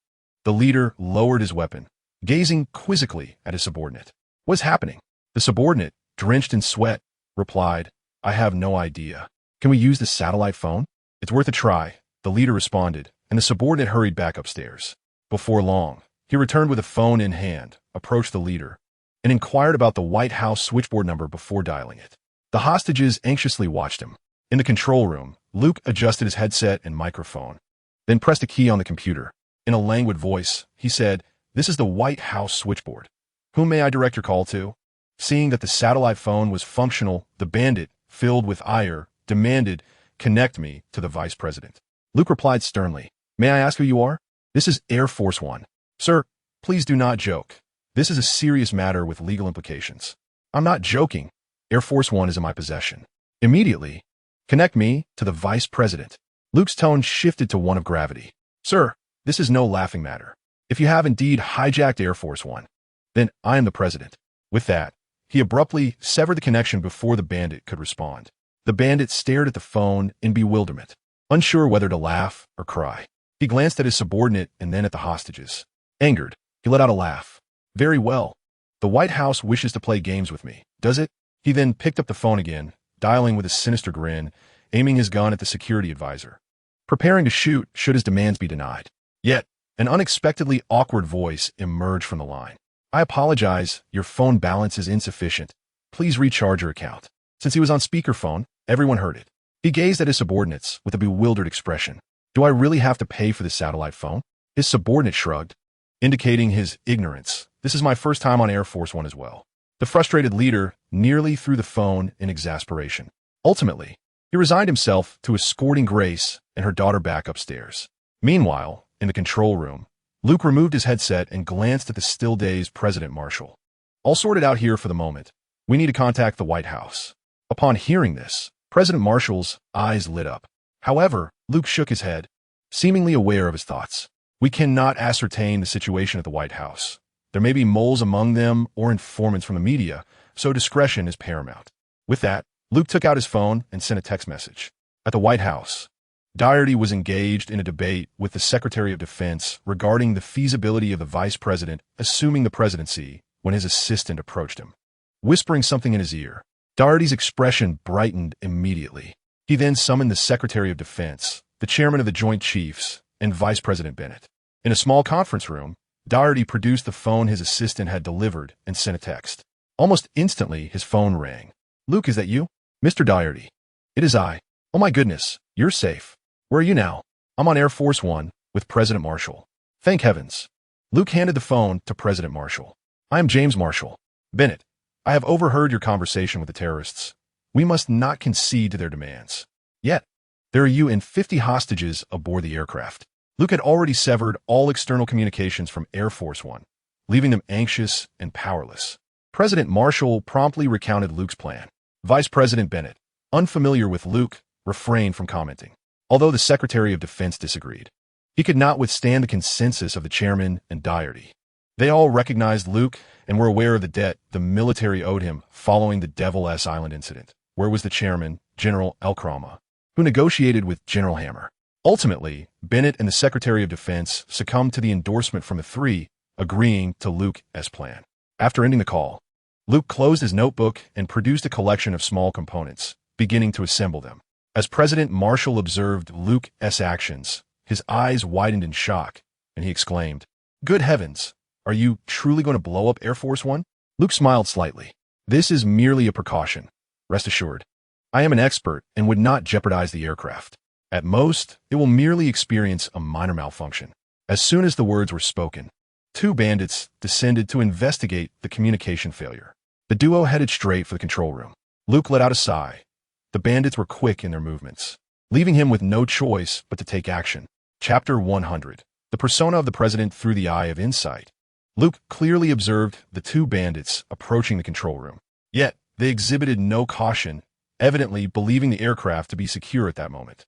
The leader lowered his weapon, gazing quizzically at his subordinate. What's happening? The subordinate, drenched in sweat, replied, I have no idea. Can we use the satellite phone? It's worth a try, the leader responded, and the subordinate hurried back upstairs. Before long, he returned with a phone in hand, approached the leader, and inquired about the White House switchboard number before dialing it. The hostages anxiously watched him. In the control room, Luke adjusted his headset and microphone, then pressed a key on the computer. In a languid voice, he said, This is the White House switchboard. Whom may I direct your call to? Seeing that the satellite phone was functional, the bandit, filled with ire, demanded, Connect me to the vice president. Luke replied sternly, May I ask who you are? This is Air Force One. Sir, please do not joke. This is a serious matter with legal implications. I'm not joking. Air Force One is in my possession. Immediately, connect me to the vice president. Luke's tone shifted to one of gravity. Sir, this is no laughing matter. If you have indeed hijacked Air Force One, then I am the president. With that, he abruptly severed the connection before the bandit could respond. The bandit stared at the phone in bewilderment, unsure whether to laugh or cry. He glanced at his subordinate and then at the hostages. Angered, he let out a laugh. Very well. The White House wishes to play games with me, does it? He then picked up the phone again, dialing with a sinister grin, aiming his gun at the security advisor, preparing to shoot should his demands be denied. Yet, an unexpectedly awkward voice emerged from the line. I apologize, your phone balance is insufficient. Please recharge your account. Since he was on speakerphone, everyone heard it. He gazed at his subordinates with a bewildered expression. Do I really have to pay for the satellite phone? His subordinate shrugged, indicating his ignorance. This is my first time on Air Force One as well. The frustrated leader nearly threw the phone in exasperation. Ultimately, he resigned himself to escorting Grace and her daughter back upstairs. Meanwhile, in the control room, Luke removed his headset and glanced at the still-dazed President Marshall. All sorted out here for the moment. We need to contact the White House. Upon hearing this, President Marshall's eyes lit up. However, Luke shook his head, seemingly aware of his thoughts. We cannot ascertain the situation at the White House. There may be moles among them or informants from the media, so discretion is paramount. With that, Luke took out his phone and sent a text message. At the White House, Doherty was engaged in a debate with the Secretary of Defense regarding the feasibility of the vice president assuming the presidency when his assistant approached him. Whispering something in his ear, Doherty's expression brightened immediately. He then summoned the Secretary of Defense, the chairman of the Joint Chiefs, and Vice President Bennett. In a small conference room, Doherty produced the phone his assistant had delivered and sent a text. Almost instantly, his phone rang. "Luke, is that you?" "Mr. Doherty." "It is I." "Oh my goodness, you're safe. Where are you now?" "I'm on Air Force One with President Marshall." "Thank heavens." Luke handed the phone to President Marshall. "I am James Marshall." "Bennett, I have overheard your conversation with the terrorists. We must not concede to their demands. Yet, there are you and 50 hostages aboard the aircraft." Luke had already severed all external communications from Air Force One, leaving them anxious and powerless. President Marshall promptly recounted Luke's plan. Vice President Bennett, unfamiliar with Luke, refrained from commenting, although the Secretary of Defense disagreed. He could not withstand the consensus of the chairman and Doherty. They all recognized Luke and were aware of the debt the military owed him following the Devil S Island incident, where was the chairman, General Elkrama, who negotiated with General Hammer. Ultimately, Bennett and the Secretary of Defense succumbed to the endorsement from the three, agreeing to Luke's plan. After ending the call, Luke closed his notebook and produced a collection of small components, beginning to assemble them. As President Marshall observed Luke's actions, his eyes widened in shock, and he exclaimed, "Good heavens, are you truly going to blow up Air Force One?" Luke smiled slightly. "This is merely a precaution. Rest assured, I am an expert and would not jeopardize the aircraft. At most, it will merely experience a minor malfunction." As soon as the words were spoken, two bandits descended to investigate the communication failure. The duo headed straight for the control room. Luke let out a sigh. The bandits were quick in their movements, leaving him with no choice but to take action. Chapter 100. The persona of the president through the eye of insight. Luke clearly observed the two bandits approaching the control room. Yet, they exhibited no caution, evidently believing the aircraft to be secure at that moment.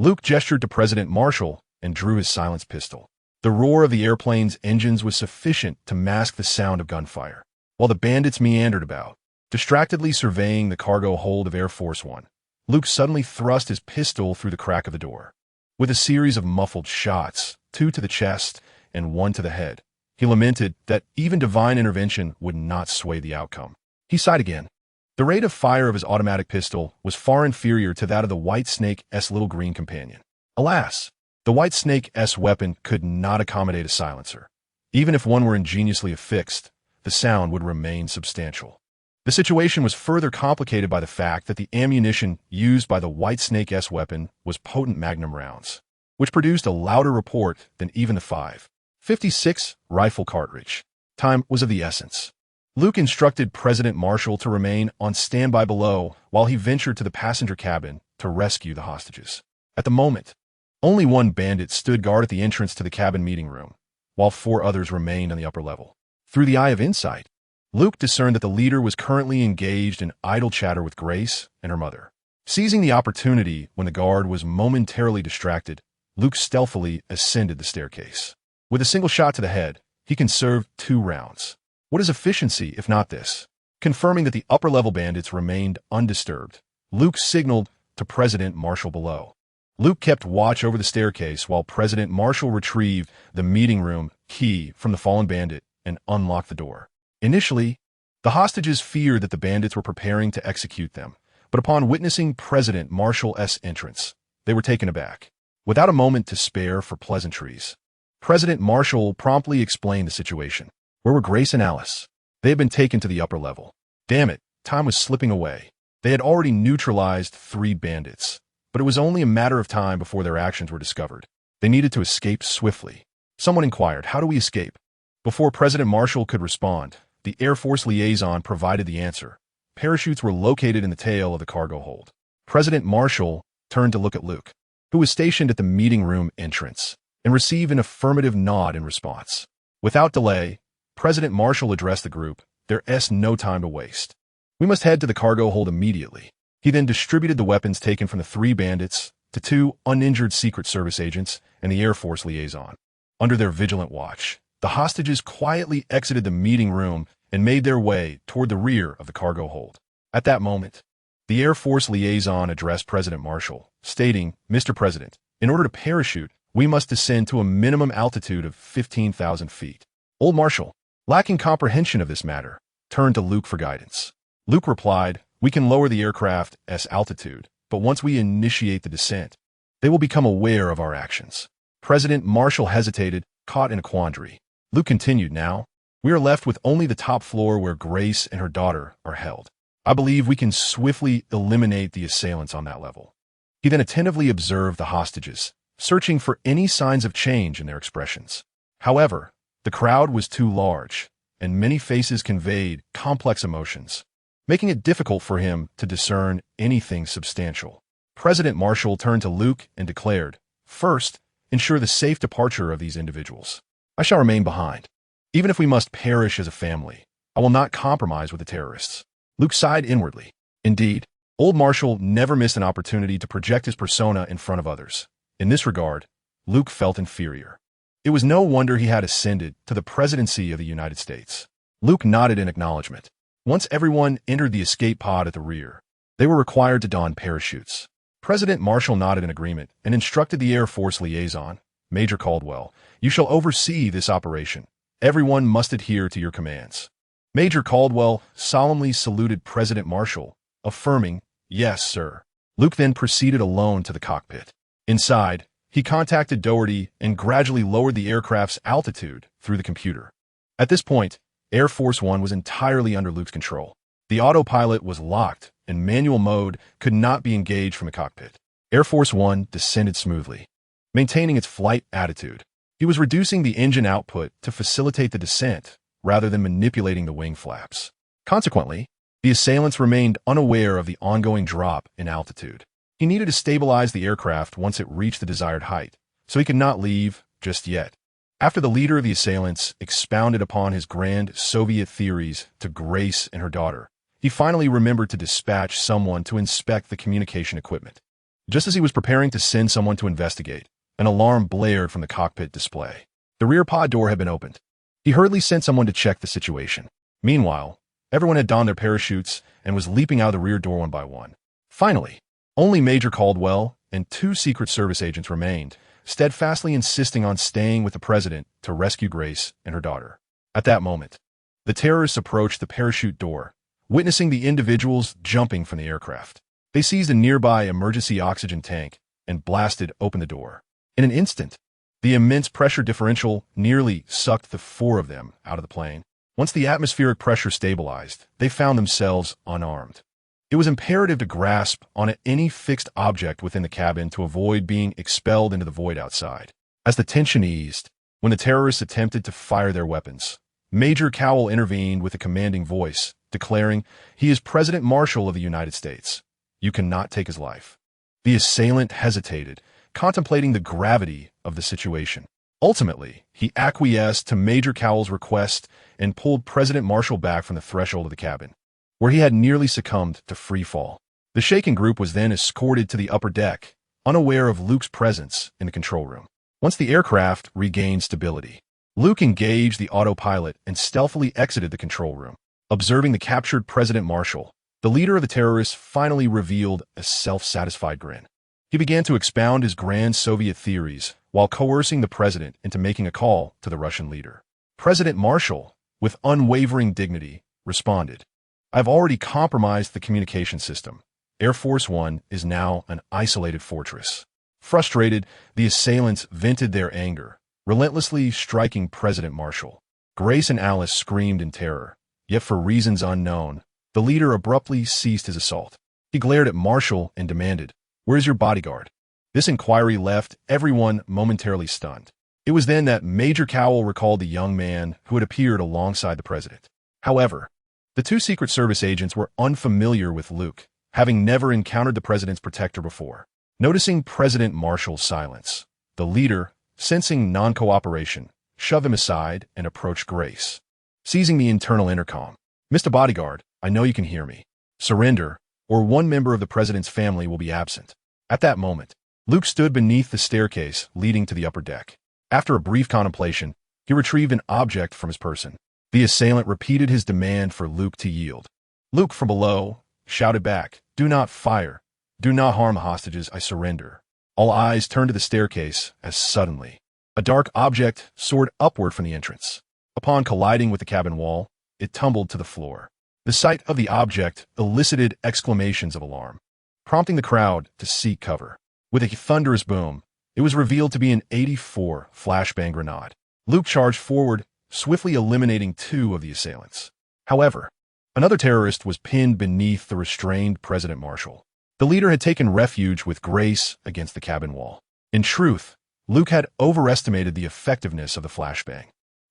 Luke gestured to President Marshall and drew his silenced pistol. The roar of the airplane's engines was sufficient to mask the sound of gunfire, while the bandits meandered about, distractedly surveying the cargo hold of Air Force One. Luke suddenly thrust his pistol through the crack of the door. With a series of muffled shots, 2 to the chest and 1 to the head, he lamented that even divine intervention would not sway the outcome. He sighed again. The rate of fire of his automatic pistol was far inferior to that of the White Snake's little green companion. Alas, the White Snake's weapon could not accommodate a silencer. Even if one were ingeniously affixed, the sound would remain substantial. The situation was further complicated by the fact that the ammunition used by the White Snake's weapon was potent magnum rounds, which produced a louder report than even the .556 rifle cartridge. Time was of the essence. Luke instructed President Marshall to remain on standby below while he ventured to the passenger cabin to rescue the hostages. At the moment, only one bandit stood guard at the entrance to the cabin meeting room, while 4 others remained on the upper level. Through the eye of insight, Luke discerned that the leader was currently engaged in idle chatter with Grace and her mother. Seizing the opportunity when the guard was momentarily distracted, Luke stealthily ascended the staircase. With a single shot to the head, he conserved 2 rounds. What is efficiency if not this? Confirming that the upper-level bandits remained undisturbed, Luke signaled to President Marshall below. Luke kept watch over the staircase while President Marshall retrieved the meeting room key from the fallen bandit and unlocked the door. Initially, the hostages feared that the bandits were preparing to execute them, but upon witnessing President Marshall's entrance, they were taken aback. Without a moment to spare for pleasantries, President Marshall promptly explained the situation. Where were Grace and Alice? They had been taken to the upper level. Damn it, time was slipping away. They had already neutralized 3 bandits, but it was only a matter of time before their actions were discovered. They needed to escape swiftly. Someone inquired, "How do we escape?" Before President Marshall could respond, the Air Force liaison provided the answer. Parachutes were located in the tail of the cargo hold. President Marshall turned to look at Luke, who was stationed at the meeting room entrance, and received an affirmative nod in response. Without delay, President Marshall addressed the group. There is no time to waste. We must head to the cargo hold immediately. He then distributed the weapons taken from the 3 bandits to 2 uninjured Secret Service agents and the Air Force liaison. Under their vigilant watch, the hostages quietly exited the meeting room and made their way toward the rear of the cargo hold. At that moment, the Air Force liaison addressed President Marshall, stating, "Mr. President, in order to parachute, we must descend to a minimum altitude of 15,000 feet. Old Marshall, lacking comprehension of this matter, turned to Luke for guidance. Luke replied, "We can lower the aircraft's altitude, but once we initiate the descent, they will become aware of our actions." President Marshall hesitated, caught in a quandary. Luke continued, "Now, we are left with only the top floor where Grace and her daughter are held. I believe we can swiftly eliminate the assailants on that level." He then attentively observed the hostages, searching for any signs of change in their expressions. However, the crowd was too large, and many faces conveyed complex emotions, making it difficult for him to discern anything substantial. President Marshall turned to Luke and declared, "First, ensure the safe departure of these individuals. I shall remain behind. Even if we must perish as a family, I will not compromise with the terrorists." Luke sighed inwardly. Indeed, Old Marshall never missed an opportunity to project his persona in front of others. In this regard, Luke felt inferior. It was no wonder he had ascended to the presidency of the United States. Luke nodded in acknowledgement. Once everyone entered the escape pod at the rear, they were required to don parachutes. President Marshall nodded in agreement and instructed the Air Force liaison, Major Caldwell, "You shall oversee this operation. Everyone must adhere to your commands." Major Caldwell solemnly saluted President Marshall, affirming, "Yes, sir." Luke then proceeded alone to the cockpit. Inside, he contacted Doherty and gradually lowered the aircraft's altitude through the computer. At this point, Air Force One was entirely under Luke's control. The autopilot was locked, and manual mode could not be engaged from the cockpit. Air Force One descended smoothly, maintaining its flight attitude. He was reducing the engine output to facilitate the descent, rather than manipulating the wing flaps. Consequently, the assailants remained unaware of the ongoing drop in altitude. He needed to stabilize the aircraft once it reached the desired height, so he could not leave just yet. After the leader of the assailants expounded upon his grand Soviet theories to Grace and her daughter, he finally remembered to dispatch someone to inspect the communication equipment. Just as he was preparing to send someone to investigate, an alarm blared from the cockpit display. The rear pod door had been opened. He hurriedly sent someone to check the situation. Meanwhile, everyone had donned their parachutes and was leaping out of the rear door one by one. Finally, only Major Caldwell and 2 Secret Service agents remained, steadfastly insisting on staying with the president to rescue Grace and her daughter. At that moment, the terrorists approached the parachute door, witnessing the individuals jumping from the aircraft. They seized a nearby emergency oxygen tank and blasted open the door. In an instant, the immense pressure differential nearly sucked the 4 of them out of the plane. Once the atmospheric pressure stabilized, they found themselves unarmed. It was imperative to grasp on any fixed object within the cabin to avoid being expelled into the void outside. As the tension eased, when the terrorists attempted to fire their weapons, Major Cowell intervened with a commanding voice, declaring, "He is President Marshall of the United States. You cannot take his life." The assailant hesitated, contemplating the gravity of the situation. Ultimately, he acquiesced to Major Cowell's request and pulled President Marshall back from the threshold of the cabin, where he had nearly succumbed to free fall. The shaken group was then escorted to the upper deck, unaware of Luke's presence in the control room. Once the aircraft regained stability, Luke engaged the autopilot and stealthily exited the control room. Observing the captured President Marshall, the leader of the terrorists finally revealed a self-satisfied grin. He began to expound his grand Soviet theories while coercing the president into making a call to the Russian leader. President Marshall, with unwavering dignity, responded, "I've already compromised the communication system. Air Force One is now an isolated fortress." Frustrated, the assailants vented their anger, relentlessly striking President Marshall. Grace and Alice screamed in terror, yet for reasons unknown, the leader abruptly ceased his assault. He glared at Marshall and demanded, "Where's your bodyguard?" This inquiry left everyone momentarily stunned. It was then that Major Cowell recalled the young man who had appeared alongside the president. However, the 2 Secret Service agents were unfamiliar with Luke, having never encountered the president's protector before. Noticing President Marshall's silence, the leader, sensing non-cooperation, shoved him aside and approached Grace. Seizing the internal intercom, "Mr. Bodyguard, I know you can hear me. Surrender, or one member of the president's family will be absent. At that moment, Luke stood beneath the staircase leading to the upper deck. After a brief contemplation, he retrieved an object from his person. The assailant repeated his demand for Luke to yield. Luke from below shouted back, "Do not fire. Do not harm the hostages. I surrender." All eyes turned to the staircase as suddenly a dark object soared upward from the entrance. Upon colliding with the cabin wall, it tumbled to the floor. The sight of the object elicited exclamations of alarm, prompting the crowd to seek cover. With a thunderous boom, it was revealed to be an 84 flashbang grenade. Luke charged forward, swiftly eliminating 2 of the assailants. However, another terrorist was pinned beneath the restrained President Marshall. The leader had taken refuge with grace against the cabin wall. In truth, Luke had overestimated the effectiveness of the flashbang.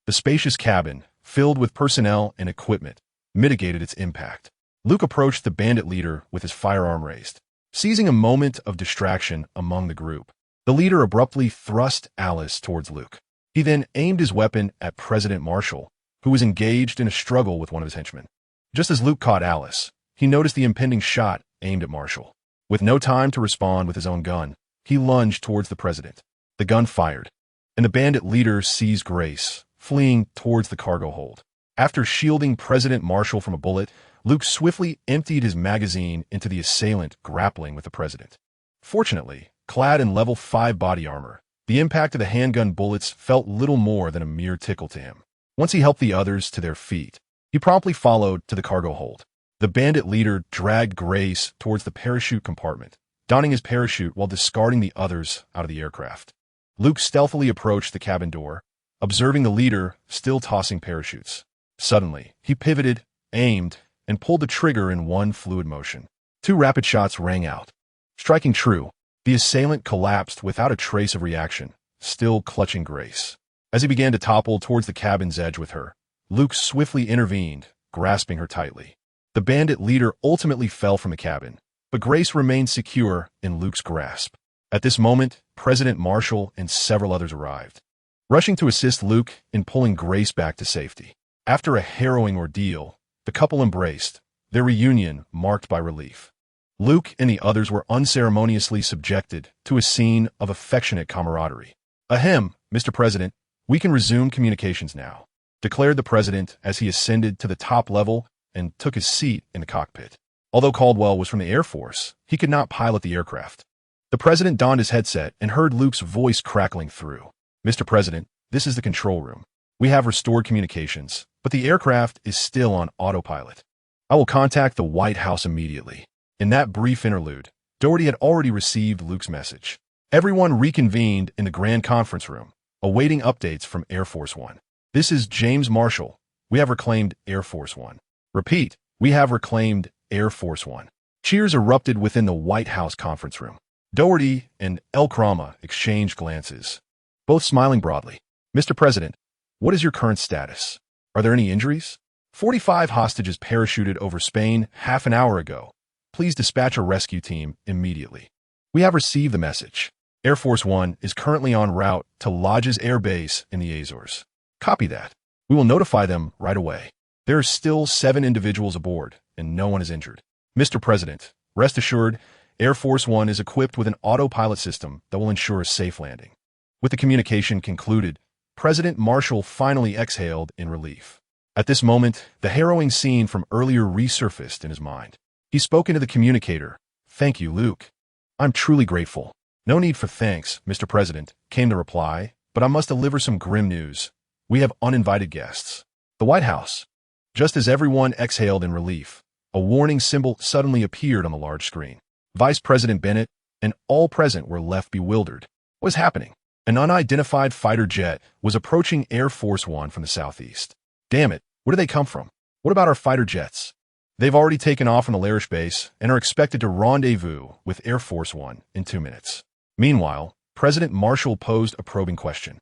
The spacious cabin, filled with personnel and equipment, mitigated its impact. Luke approached the bandit leader with his firearm raised. Seizing a moment of distraction among the group, the leader abruptly thrust Alice towards Luke. He then aimed his weapon at President Marshall, who was engaged in a struggle with one of his henchmen. Just as Luke caught Alice, he noticed the impending shot aimed at Marshall. With no time to respond with his own gun, he lunged towards the president. The gun fired, and the bandit leader seized Grace, fleeing towards the cargo hold. After shielding President Marshall from a bullet, Luke swiftly emptied his magazine into the assailant grappling with the president. Fortunately, clad in level 5 body armor, the impact of the handgun bullets felt little more than a mere tickle to him. Once he helped the others to their feet, he promptly followed to the cargo hold. The bandit leader dragged Grace towards the parachute compartment, donning his parachute while discarding the others out of the aircraft. Luke stealthily approached the cabin door, observing the leader still tossing parachutes. Suddenly, he pivoted, aimed, and pulled the trigger in one fluid motion. 2 rapid shots rang out. Striking true, the assailant collapsed without a trace of reaction, still clutching Grace. As he began to topple towards the cabin's edge with her, Luke swiftly intervened, grasping her tightly. The bandit leader ultimately fell from the cabin, but Grace remained secure in Luke's grasp. At this moment, President Marshall and several others arrived, rushing to assist Luke in pulling Grace back to safety. After a harrowing ordeal, the couple embraced, their reunion marked by relief. Luke and the others were unceremoniously subjected to a scene of affectionate camaraderie. "Ahem, Mr. President, we can resume communications now," declared the president as he ascended to the top level and took his seat in the cockpit. Although Caldwell was from the Air Force, he could not pilot the aircraft. The president donned his headset and heard Luke's voice crackling through. "Mr. President, this is the control room. We have restored communications, but the aircraft is still on autopilot. I will contact the White House immediately." In that brief interlude, Doherty had already received Luke's message. Everyone reconvened in the grand conference room, awaiting updates from Air Force One. "This is James Marshall. We have reclaimed Air Force One." "Repeat, we have reclaimed Air Force One." Cheers erupted within the White House conference room. Doherty and El Krama exchanged glances, both smiling broadly. "Mr. President, what is your current status? Are there any injuries? 45 hostages parachuted over Spain half an hour ago. Please dispatch a rescue team immediately." "We have received the message. Air Force One is currently en route to Lodge's Air Base in the Azores." "Copy that. We will notify them right away. There are still 7 individuals aboard, and no one is injured." "Mr. President, rest assured, Air Force One is equipped with an autopilot system that will ensure a safe landing." With the communication concluded, President Marshall finally exhaled in relief. At this moment, the harrowing scene from earlier resurfaced in his mind. He spoke into the communicator. "Thank you, Luke. I'm truly grateful." "No need for thanks, Mr. President," came the reply, "but I must deliver some grim news. We have uninvited guests." The White House. Just as everyone exhaled in relief, a warning symbol suddenly appeared on the large screen. Vice President Bennett and all present were left bewildered. What was happening? An unidentified fighter jet was approaching Air Force One from the southeast. "Damn it, where do they come from? What about our fighter jets?" "They've already taken off from the Larish base and are expected to rendezvous with Air Force One in 2 minutes. Meanwhile, President Marshall posed a probing question.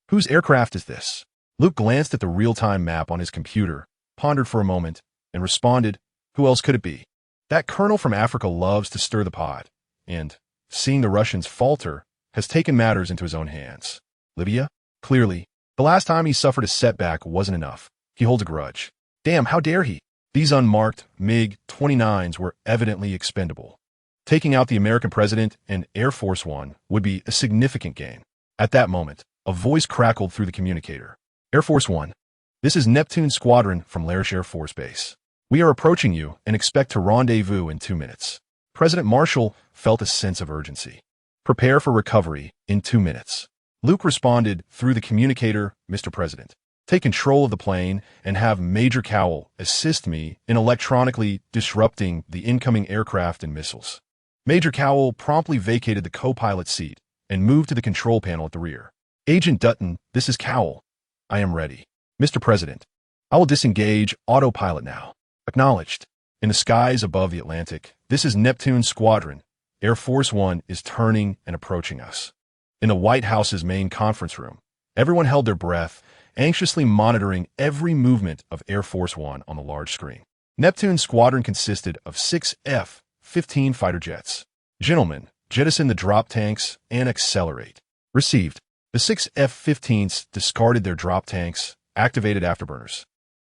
"Whose aircraft is this?" Luke glanced at the real-time map on his computer, pondered for a moment, and responded, "Who else could it be? That colonel from Africa loves to stir the pot, and, seeing the Russians falter, has taken matters into his own hands. Libya? Clearly, the last time he suffered a setback wasn't enough. He holds a grudge. Damn, how dare he? These unmarked MiG-29s were evidently expendable. Taking out the American president and Air Force One would be a significant gain. At that moment, a voice crackled through the communicator. Air Force One, this is Neptune Squadron from Larish Air Force Base. We are approaching you and expect to rendezvous in 2 minutes. President Marshall felt a sense of urgency. Prepare for recovery in 2 minutes. Luke responded through the communicator, Mr. President. Take control of the plane and have Major Cowell assist me in electronically disrupting the incoming aircraft and missiles. Major Cowell promptly vacated the co-pilot seat and moved to the control panel at the rear. Agent Dutton, this is Cowell. I am ready. Mr. President, I will disengage autopilot now. Acknowledged. In the skies above the Atlantic, this is Neptune Squadron. Air Force One is turning and approaching us. In the White House's main conference room, everyone held their breath, anxiously monitoring every movement of Air Force One on the large screen. Neptune Squadron consisted of 6 F-15 fighter jets. Gentlemen, jettison the drop tanks and accelerate. Received. The 6 F-15s discarded their drop tanks, activated afterburners,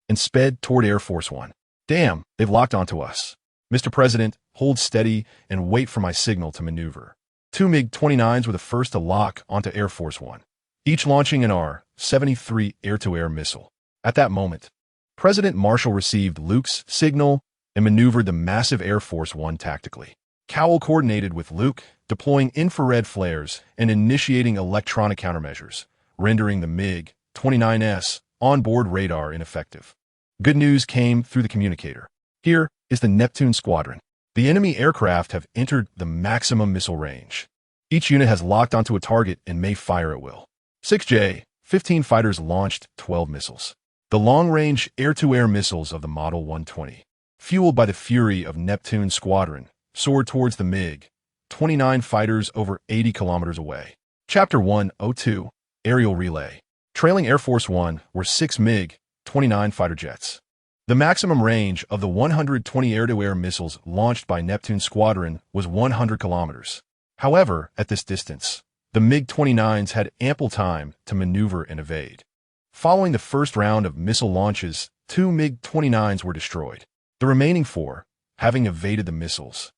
and sped toward Air Force One. Damn, they've locked onto us. Mr. President, hold steady and wait for my signal to maneuver. 2 MiG-29s were the first to lock onto Air Force One, each launching an R-73 air-to-air missile. At that moment, President Marshall received Luke's signal and maneuvered the massive Air Force One tactically. Cowell coordinated with Luke, deploying infrared flares and initiating electronic countermeasures, rendering the MiG-29's onboard radar ineffective. Good news came through the communicator. Here is the Neptune Squadron. The enemy aircraft have entered the maximum missile range. Each unit has locked onto a target and may fire at will. 6 J-15 fighters launched 12 missiles. The long-range air-to-air missiles of the Model 120, fueled by the fury of Neptune Squadron, soared towards the MiG-29 fighters over 80 kilometers away. Chapter 102, Aerial Relay. Trailing Air Force One were 6 MiG-29 fighter jets. The maximum range of the 120 air-to-air missiles launched by Neptune Squadron was 100 kilometers. However, at this distance, the MiG-29s had ample time to maneuver and evade. Following the first round of missile launches, 2 MiG-29s were destroyed. The remaining 4, having evaded the missiles,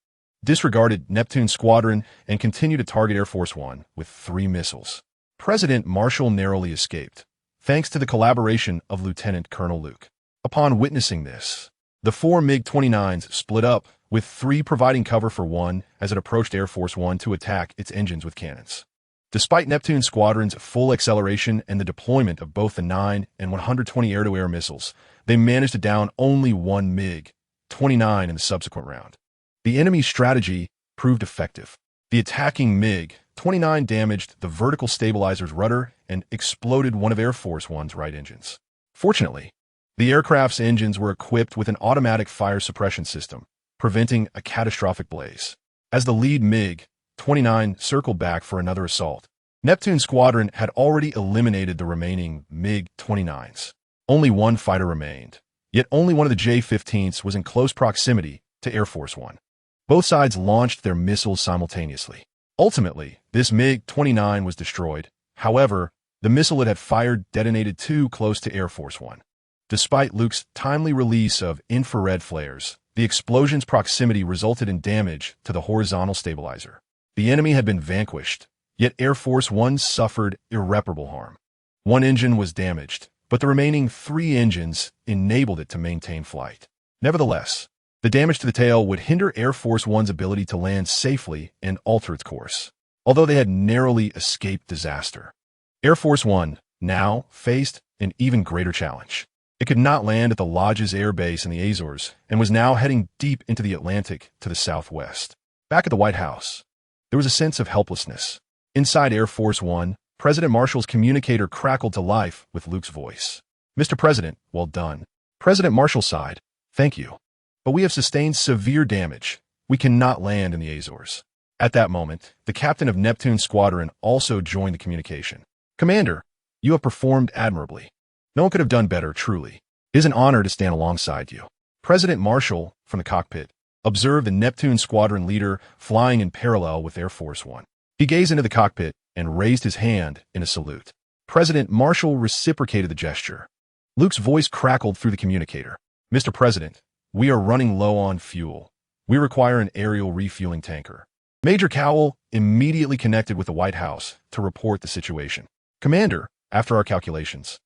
disregarded Neptune Squadron and continued to target Air Force One with 3 missiles. President Marshall narrowly escaped, thanks to the collaboration of Lieutenant Colonel Luke. Upon witnessing this, the 4 MiG-29s split up, with 3 providing cover for 1 as it approached Air Force One to attack its engines with cannons. Despite Neptune Squadron's full acceleration and the deployment of both the 9 and 120 air-to-air missiles, they managed to down only 1 MiG-29 in the subsequent round. The enemy's strategy proved effective. The attacking MiG-29 damaged the vertical stabilizer's rudder and exploded one of Air Force One's right engines. Fortunately, the aircraft's engines were equipped with an automatic fire suppression system, preventing a catastrophic blaze. As the lead MiG-29 circled back for another assault, Neptune Squadron had already eliminated the remaining MiG-29s. Only 1 fighter remained, yet only one of the J-15s was in close proximity to Air Force One. Both sides launched their missiles simultaneously. Ultimately, this MiG-29 was destroyed. However, the missile it had fired detonated too close to Air Force One. Despite Luke's timely release of infrared flares, the explosion's proximity resulted in damage to the horizontal stabilizer. The enemy had been vanquished, yet Air Force One suffered irreparable harm. 1 engine was damaged, but the remaining 3 engines enabled it to maintain flight. Nevertheless, the damage to the tail would hinder Air Force One's ability to land safely and alter its course, although they had narrowly escaped disaster. Air Force One now faced an even greater challenge. It could not land at the Lodge's air base in the Azores and was now heading deep into the Atlantic to the southwest. Back at the White House, there was a sense of helplessness. Inside Air Force One, President Marshall's communicator crackled to life with Luke's voice. Mr. President, well done. President Marshall sighed, thank you. But we have sustained severe damage. We cannot land in the Azores. At that moment, the captain of Neptune Squadron also joined the communication. Commander, you have performed admirably. No one could have done better, truly. It is an honor to stand alongside you. President Marshall, from the cockpit, observed the Neptune Squadron leader flying in parallel with Air Force One. He gazed into the cockpit and raised his hand in a salute. President Marshall reciprocated the gesture. Luke's voice crackled through the communicator. Mr. President, we are running low on fuel. We require an aerial refueling tanker. Major Cowell immediately connected with the White House to report the situation. Commander, after our calculations,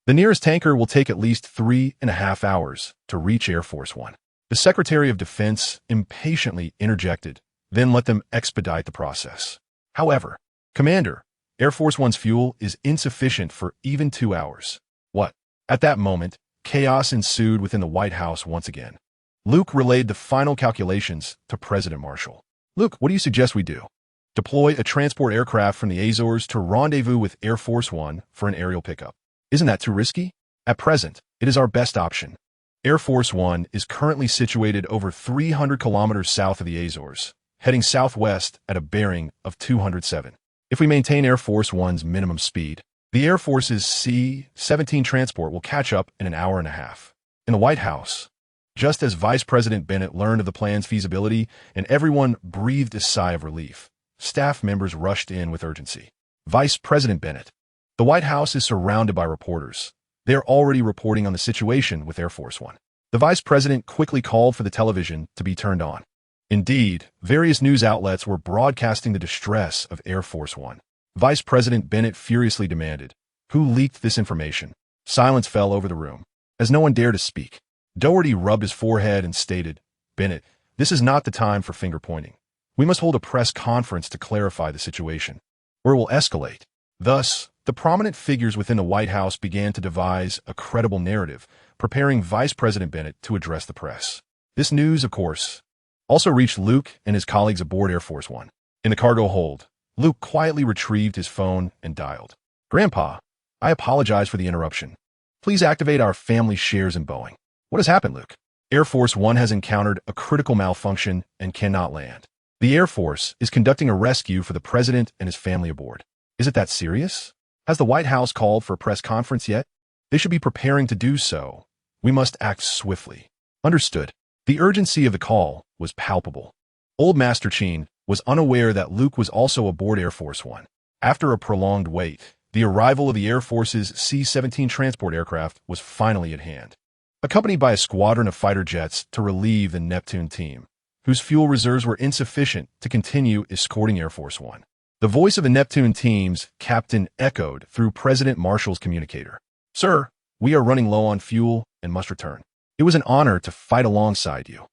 the nearest tanker will take at least 3.5 hours to reach Air Force One. The Secretary of Defense impatiently interjected, then let them expedite the process. However, Commander, Air Force One's fuel is insufficient for even 2 hours. What? At that moment, chaos ensued within the White House once again. Luke relayed the final calculations to President Marshall. Luke, what do you suggest we do? Deploy a transport aircraft from the Azores to rendezvous with Air Force One for an aerial pickup. Isn't that too risky? At present, it is our best option. Air Force One is currently situated over 300 kilometers south of the Azores, heading southwest at a bearing of 207. If we maintain Air Force One's minimum speed, the Air Force's C-17 transport will catch up in an hour and a half. In the White House, just as Vice President Bennett learned of the plan's feasibility and everyone breathed a sigh of relief, staff members rushed in with urgency. Vice President Bennett. The White House is surrounded by reporters. They are already reporting on the situation with Air Force One. The Vice President quickly called for the television to be turned on. Indeed, various news outlets were broadcasting the distress of Air Force One. Vice President Bennett furiously demanded, "Who leaked this information?" Silence fell over the room, as no one dared to speak. Doherty rubbed his forehead and stated, "Bennett, this is not the time for finger-pointing. We must hold a press conference to clarify the situation, or it will escalate." Thus, the prominent figures within the White House began to devise a credible narrative, preparing Vice President Bennett to address the press. This news, of course, also reached Luke and his colleagues aboard Air Force One. In the cargo hold, Luke quietly retrieved his phone and dialed. "Grandpa, I apologize for the interruption. Please activate our family shares in Boeing." "What has happened, Luke?" "Air Force One has encountered a critical malfunction and cannot land. The Air Force is conducting a rescue for the President and his family aboard." "Is it that serious? Has the White House called for a press conference yet?" "They should be preparing to do so. We must act swiftly." "Understood." The urgency of the call was palpable. Old Master Cheen was unaware that Luke was also aboard Air Force One. After a prolonged wait, the arrival of the Air Force's C-17 transport aircraft was finally at hand, accompanied by a squadron of fighter jets to relieve the Neptune team, whose fuel reserves were insufficient to continue escorting Air Force One. The voice of the Neptune team's captain echoed through President Marshall's communicator. "Sir, we are running low on fuel and must return. It was an honor to fight alongside you.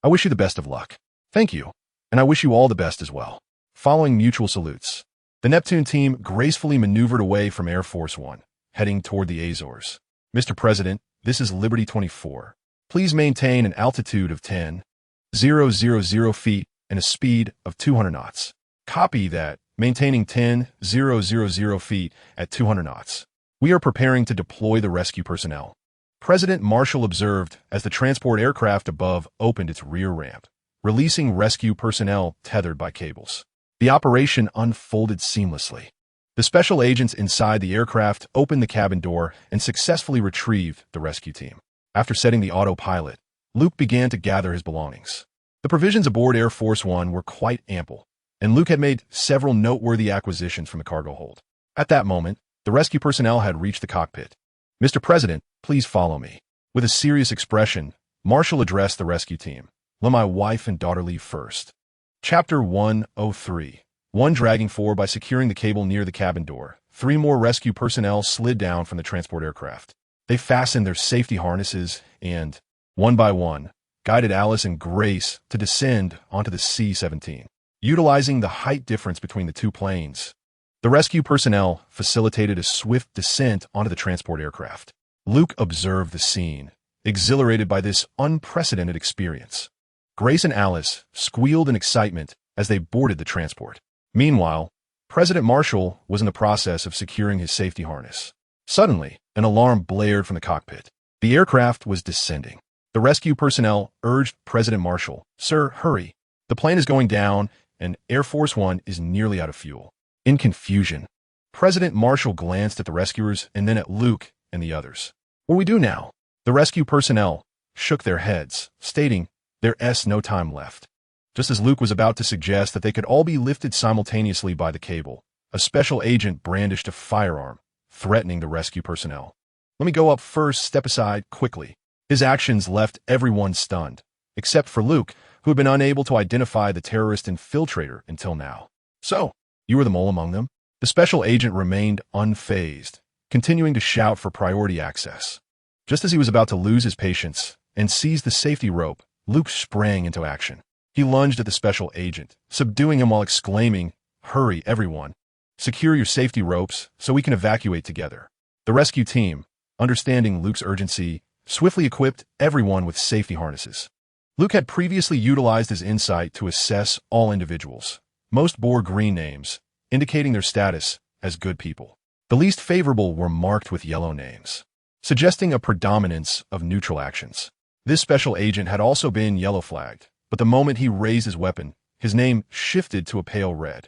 I wish you the best of luck." "Thank you, and I wish you all the best as well." Following mutual salutes, the Neptune team gracefully maneuvered away from Air Force One, heading toward the Azores. "Mr. President, this is Liberty 24. Please maintain an altitude of 10,000 feet and a speed of 200 knots. Copy that, maintaining 10,000 feet at 200 knots. We are preparing to deploy the rescue personnel." President Marshall observed as the transport aircraft above opened its rear ramp, releasing rescue personnel tethered by cables. The operation unfolded seamlessly. The special agents inside the aircraft opened the cabin door and successfully retrieved the rescue team. After setting the autopilot, Luke began to gather his belongings. The provisions aboard Air Force One were quite ample, and Luke had made several noteworthy acquisitions from the cargo hold. At that moment, the rescue personnel had reached the cockpit. "Mr. President, please follow me." With a serious expression, Marshall addressed the rescue team. "Let my wife and daughter leave first." Chapter 103. One dragging forward by securing the cable near the cabin door. 3 more rescue personnel slid down from the transport aircraft. They fastened their safety harnesses and, one by one, guided Alice and Grace to descend onto the C-17. Utilizing the height difference between the two planes, the rescue personnel facilitated a swift descent onto the transport aircraft. Luke observed the scene, exhilarated by this unprecedented experience. Grace and Alice squealed in excitement as they boarded the transport. Meanwhile, President Marshall was in the process of securing his safety harness. Suddenly, an alarm blared from the cockpit. The aircraft was descending. The rescue personnel urged President Marshall, "Sir, hurry. The plane is going down, and Air Force One is nearly out of fuel." In confusion, President Marshall glanced at the rescuers and then at Luke and the others. "What do we do now?" The rescue personnel shook their heads, stating there's no time left. Just as Luke was about to suggest that they could all be lifted simultaneously by the cable, a special agent brandished a firearm, threatening the rescue personnel. "Let me go up first, step aside, quickly." His actions left everyone stunned, except for Luke, who had been unable to identify the terrorist infiltrator until now. So, you were the mole among them? The special agent remained unfazed, continuing to shout for priority access. Just as he was about to lose his patience and seize the safety rope, Luke sprang into action. He lunged at the special agent, subduing him while exclaiming, "Hurry, everyone. Secure your safety ropes so we can evacuate together." The rescue team, understanding Luke's urgency, swiftly equipped everyone with safety harnesses. Luke had previously utilized his insight to assess all individuals. Most bore green names, indicating their status as good people. The least favorable were marked with yellow names, suggesting a predominance of neutral actions. This special agent had also been yellow flagged, but the moment he raised his weapon, his name shifted to a pale red.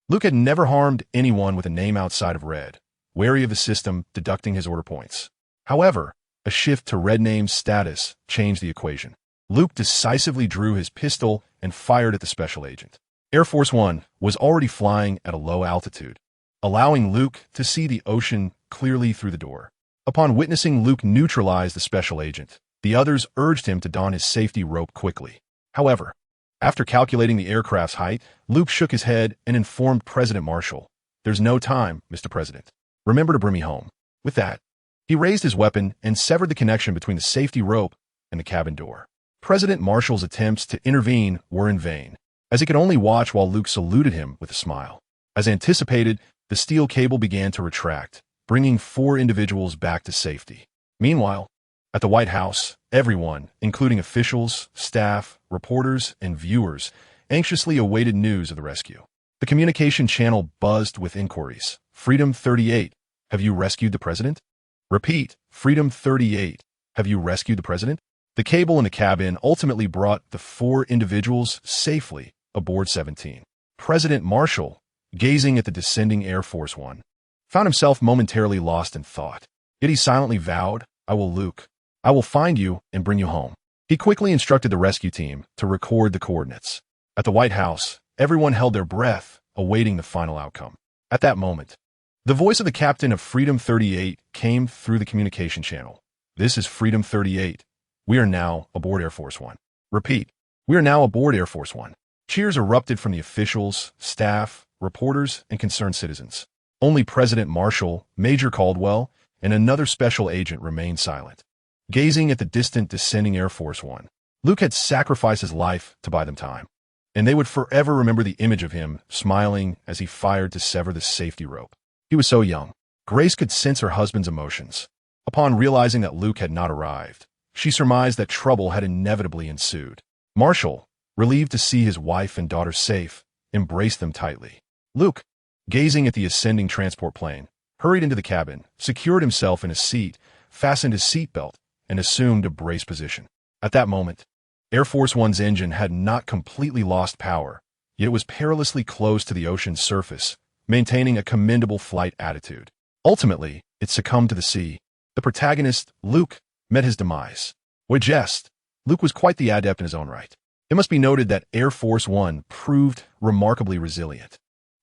Luke had never harmed anyone with a name outside of red, wary of the system deducting his order points. However, a shift to red name's status changed the equation. Luke decisively drew his pistol and fired at the special agent. Air Force One was already flying at a low altitude, allowing Luke to see the ocean clearly through the door. Upon witnessing Luke neutralize the special agent, the others urged him to don his safety rope quickly. However, after calculating the aircraft's height, Luke shook his head and informed President Marshall, "There's no time, Mr. President. Remember to bring me home." With that, he raised his weapon and severed the connection between the safety rope and the cabin door. President Marshall's attempts to intervene were in vain, as he could only watch while Luke saluted him with a smile. As anticipated, the steel cable began to retract, bringing 4 individuals back to safety. Meanwhile, at the White House, everyone, including officials, staff, reporters, and viewers, anxiously awaited news of the rescue. The communication channel buzzed with inquiries. "Freedom 38, have you rescued the president?" "Repeat, Freedom 38, have you rescued the president?" The cable in the cabin ultimately brought the 4 individuals safely aboard 17. President Marshall, gazing at the descending Air Force One, found himself momentarily lost in thought. Yet he silently vowed, Luke, I will find you and bring you home." He quickly instructed the rescue team to record the coordinates. At the White House, everyone held their breath, awaiting the final outcome. At that moment, the voice of the captain of Freedom 38 came through the communication channel. "This is Freedom 38. We are now aboard Air Force One." "Repeat, we are now aboard Air Force One." Cheers erupted from the officials, staff, reporters, and concerned citizens. Only President Marshall, Major Caldwell, and another special agent remained silent, gazing at the distant descending Air Force One. Luke had sacrificed his life to buy them time, and they would forever remember the image of him smiling as he fired to sever the safety rope. He was so young. Grace could sense her husband's emotions. Upon realizing that Luke had not arrived, she surmised that trouble had inevitably ensued. Marshall, relieved to see his wife and daughter safe, embraced them tightly. Luke, gazing at the ascending transport plane, hurried into the cabin, secured himself in a seat, fastened his seatbelt, and assumed a brace position. At that moment, Air Force One's engine had not completely lost power, yet it was perilously close to the ocean's surface, maintaining a commendable flight attitude. Ultimately, it succumbed to the sea. The protagonist, Luke, met his demise. What a jest! Luke was quite the adept in his own right. It must be noted that Air Force One proved remarkably resilient.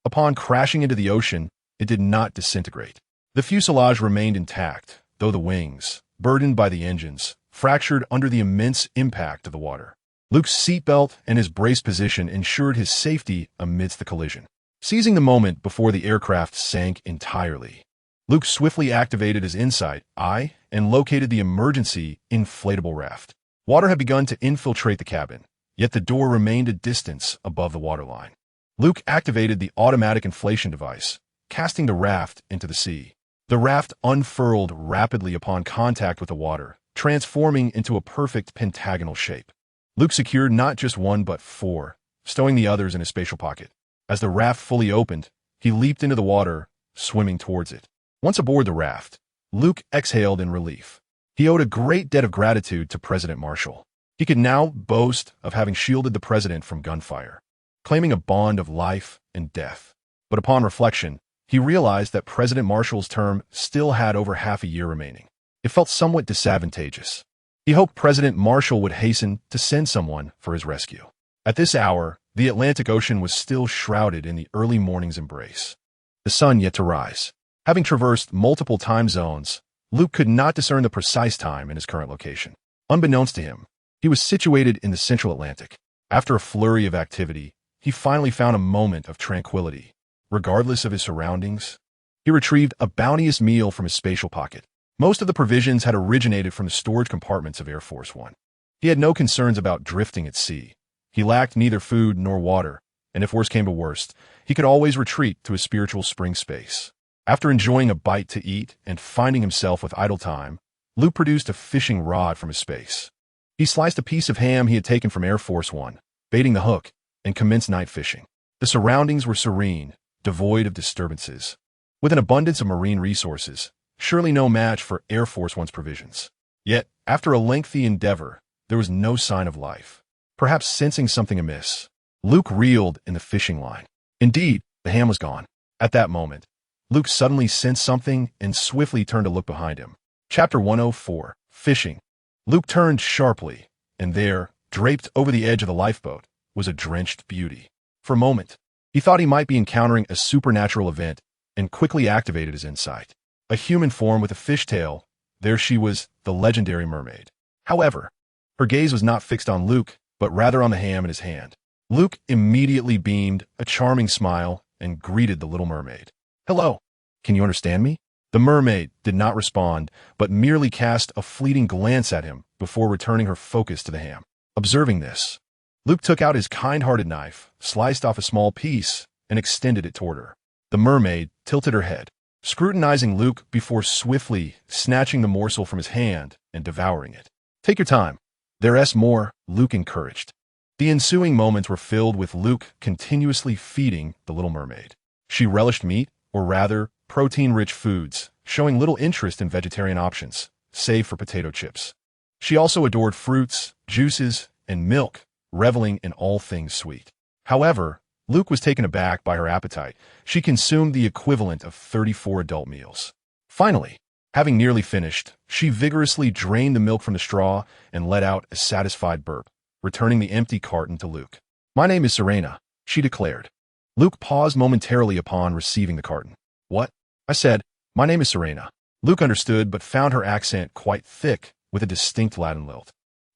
Upon crashing into the ocean, it did not disintegrate. The fuselage remained intact, though the wings, burdened by the engines, fractured under the immense impact of the water. Luke's seatbelt and his brace position ensured his safety amidst the collision. Seizing the moment before the aircraft sank entirely, Luke swiftly activated his insight eye and located the emergency inflatable raft. Water had begun to infiltrate the cabin, yet the door remained a distance above the waterline. Luke activated the automatic inflation device, casting the raft into the sea. The raft unfurled rapidly upon contact with the water, transforming into a perfect pentagonal shape. Luke secured not just one but 4, stowing the others in his spatial pocket. As the raft fully opened, he leaped into the water, swimming towards it. Once aboard the raft, Luke exhaled in relief. He owed a great debt of gratitude to President Marshall. He could now boast of having shielded the president from gunfire, claiming a bond of life and death. But upon reflection, he realized that President Marshall's term still had over half a year remaining. It felt somewhat disadvantageous. He hoped President Marshall would hasten to send someone for his rescue. At this hour, the Atlantic Ocean was still shrouded in the early morning's embrace. The sun yet to rise. Having traversed multiple time zones, Luke could not discern the precise time in his current location. Unbeknownst to him, he was situated in the central Atlantic. After a flurry of activity, he finally found a moment of tranquility. Regardless of his surroundings, he retrieved a bounteous meal from his spatial pocket. Most of the provisions had originated from the storage compartments of Air Force One. He had no concerns about drifting at sea. He lacked neither food nor water, and if worse came to worst, he could always retreat to his spiritual spring space. After enjoying a bite to eat and finding himself with idle time, Luke produced a fishing rod from his space. He sliced a piece of ham he had taken from Air Force One, baiting the hook, and commenced night fishing. The surroundings were serene, devoid of disturbances. With an abundance of marine resources, surely no match for Air Force One's provisions. Yet, after a lengthy endeavor, there was no sign of life. Perhaps sensing something amiss, Luke reeled in the fishing line. Indeed, the ham was gone. At that moment, Luke suddenly sensed something and swiftly turned to look behind him. Chapter 104, Fishing. Luke turned sharply, and there, draped over the edge of the lifeboat, was a drenched beauty. For a moment, he thought he might be encountering a supernatural event and quickly activated his insight. A human form with a fishtail, there she was, the legendary mermaid. However, her gaze was not fixed on Luke, but rather on the ham in his hand. Luke immediately beamed a charming smile and greeted the little mermaid. "Hello. Can you understand me?" The mermaid did not respond, but merely cast a fleeting glance at him before returning her focus to the ham. Observing this, Luke took out his kind-hearted knife, sliced off a small piece, and extended it toward her. The mermaid tilted her head, scrutinizing Luke before swiftly snatching the morsel from his hand and devouring it. "Take your time. There's more," Luke encouraged. The ensuing moments were filled with Luke continuously feeding the little mermaid. She relished meat, or rather, protein-rich foods, showing little interest in vegetarian options, save for potato chips. She also adored fruits, juices, and milk, reveling in all things sweet. However, Luke was taken aback by her appetite. She consumed the equivalent of 34 adult meals. Finally, having nearly finished, she vigorously drained the milk from the straw and let out a satisfied burp, returning the empty carton to Luke. "My name is Serena," she declared. Luke paused momentarily upon receiving the carton. "What?" I said, "My name is Serena." Luke understood, but found her accent quite thick, with a distinct Latin lilt.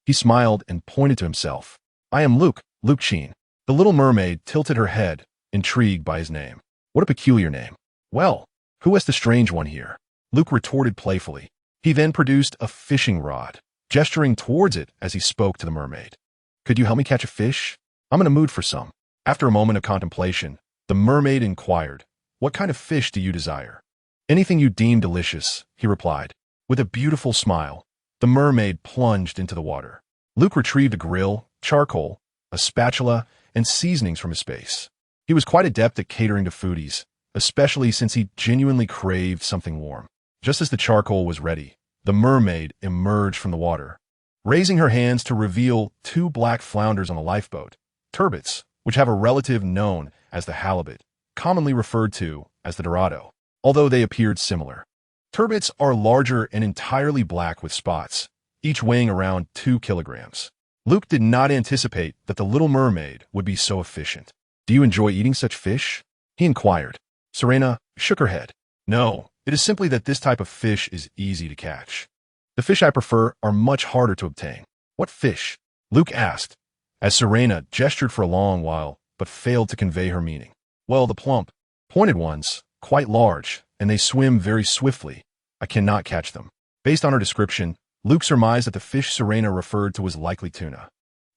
He smiled and pointed to himself. "I am Luke, Luke Sheen." The little mermaid tilted her head, intrigued by his name. "What a peculiar name." "Well, who has the strange one here?" Luke retorted playfully. He then produced a fishing rod, gesturing towards it as he spoke to the mermaid. "Could you help me catch a fish? I'm in a mood for some." After a moment of contemplation, the mermaid inquired, "What kind of fish do you desire?" "Anything you deem delicious," he replied. With a beautiful smile, the mermaid plunged into the water. Luke retrieved a grill, charcoal, a spatula, and seasonings from his space. He was quite adept at catering to foodies, especially since he genuinely craved something warm. Just as the charcoal was ready, the mermaid emerged from the water, raising her hands to reveal 2 black flounders on the lifeboat, turbots, which have a relative known as the halibut, commonly referred to as the dorado, although they appeared similar. Turbots are larger and entirely black with spots, each weighing around 2 kilograms. Luke did not anticipate that the little mermaid would be so efficient. "Do you enjoy eating such fish?" he inquired. Serena shook her head. "No, it is simply that this type of fish is easy to catch. The fish I prefer are much harder to obtain." "What fish?" Luke asked, as Serena gestured for a long while, but failed to convey her meaning. "Well, the plump, pointed ones, quite large, and they swim very swiftly. I cannot catch them." Based on her description, Luke surmised that the fish Serena referred to was likely tuna.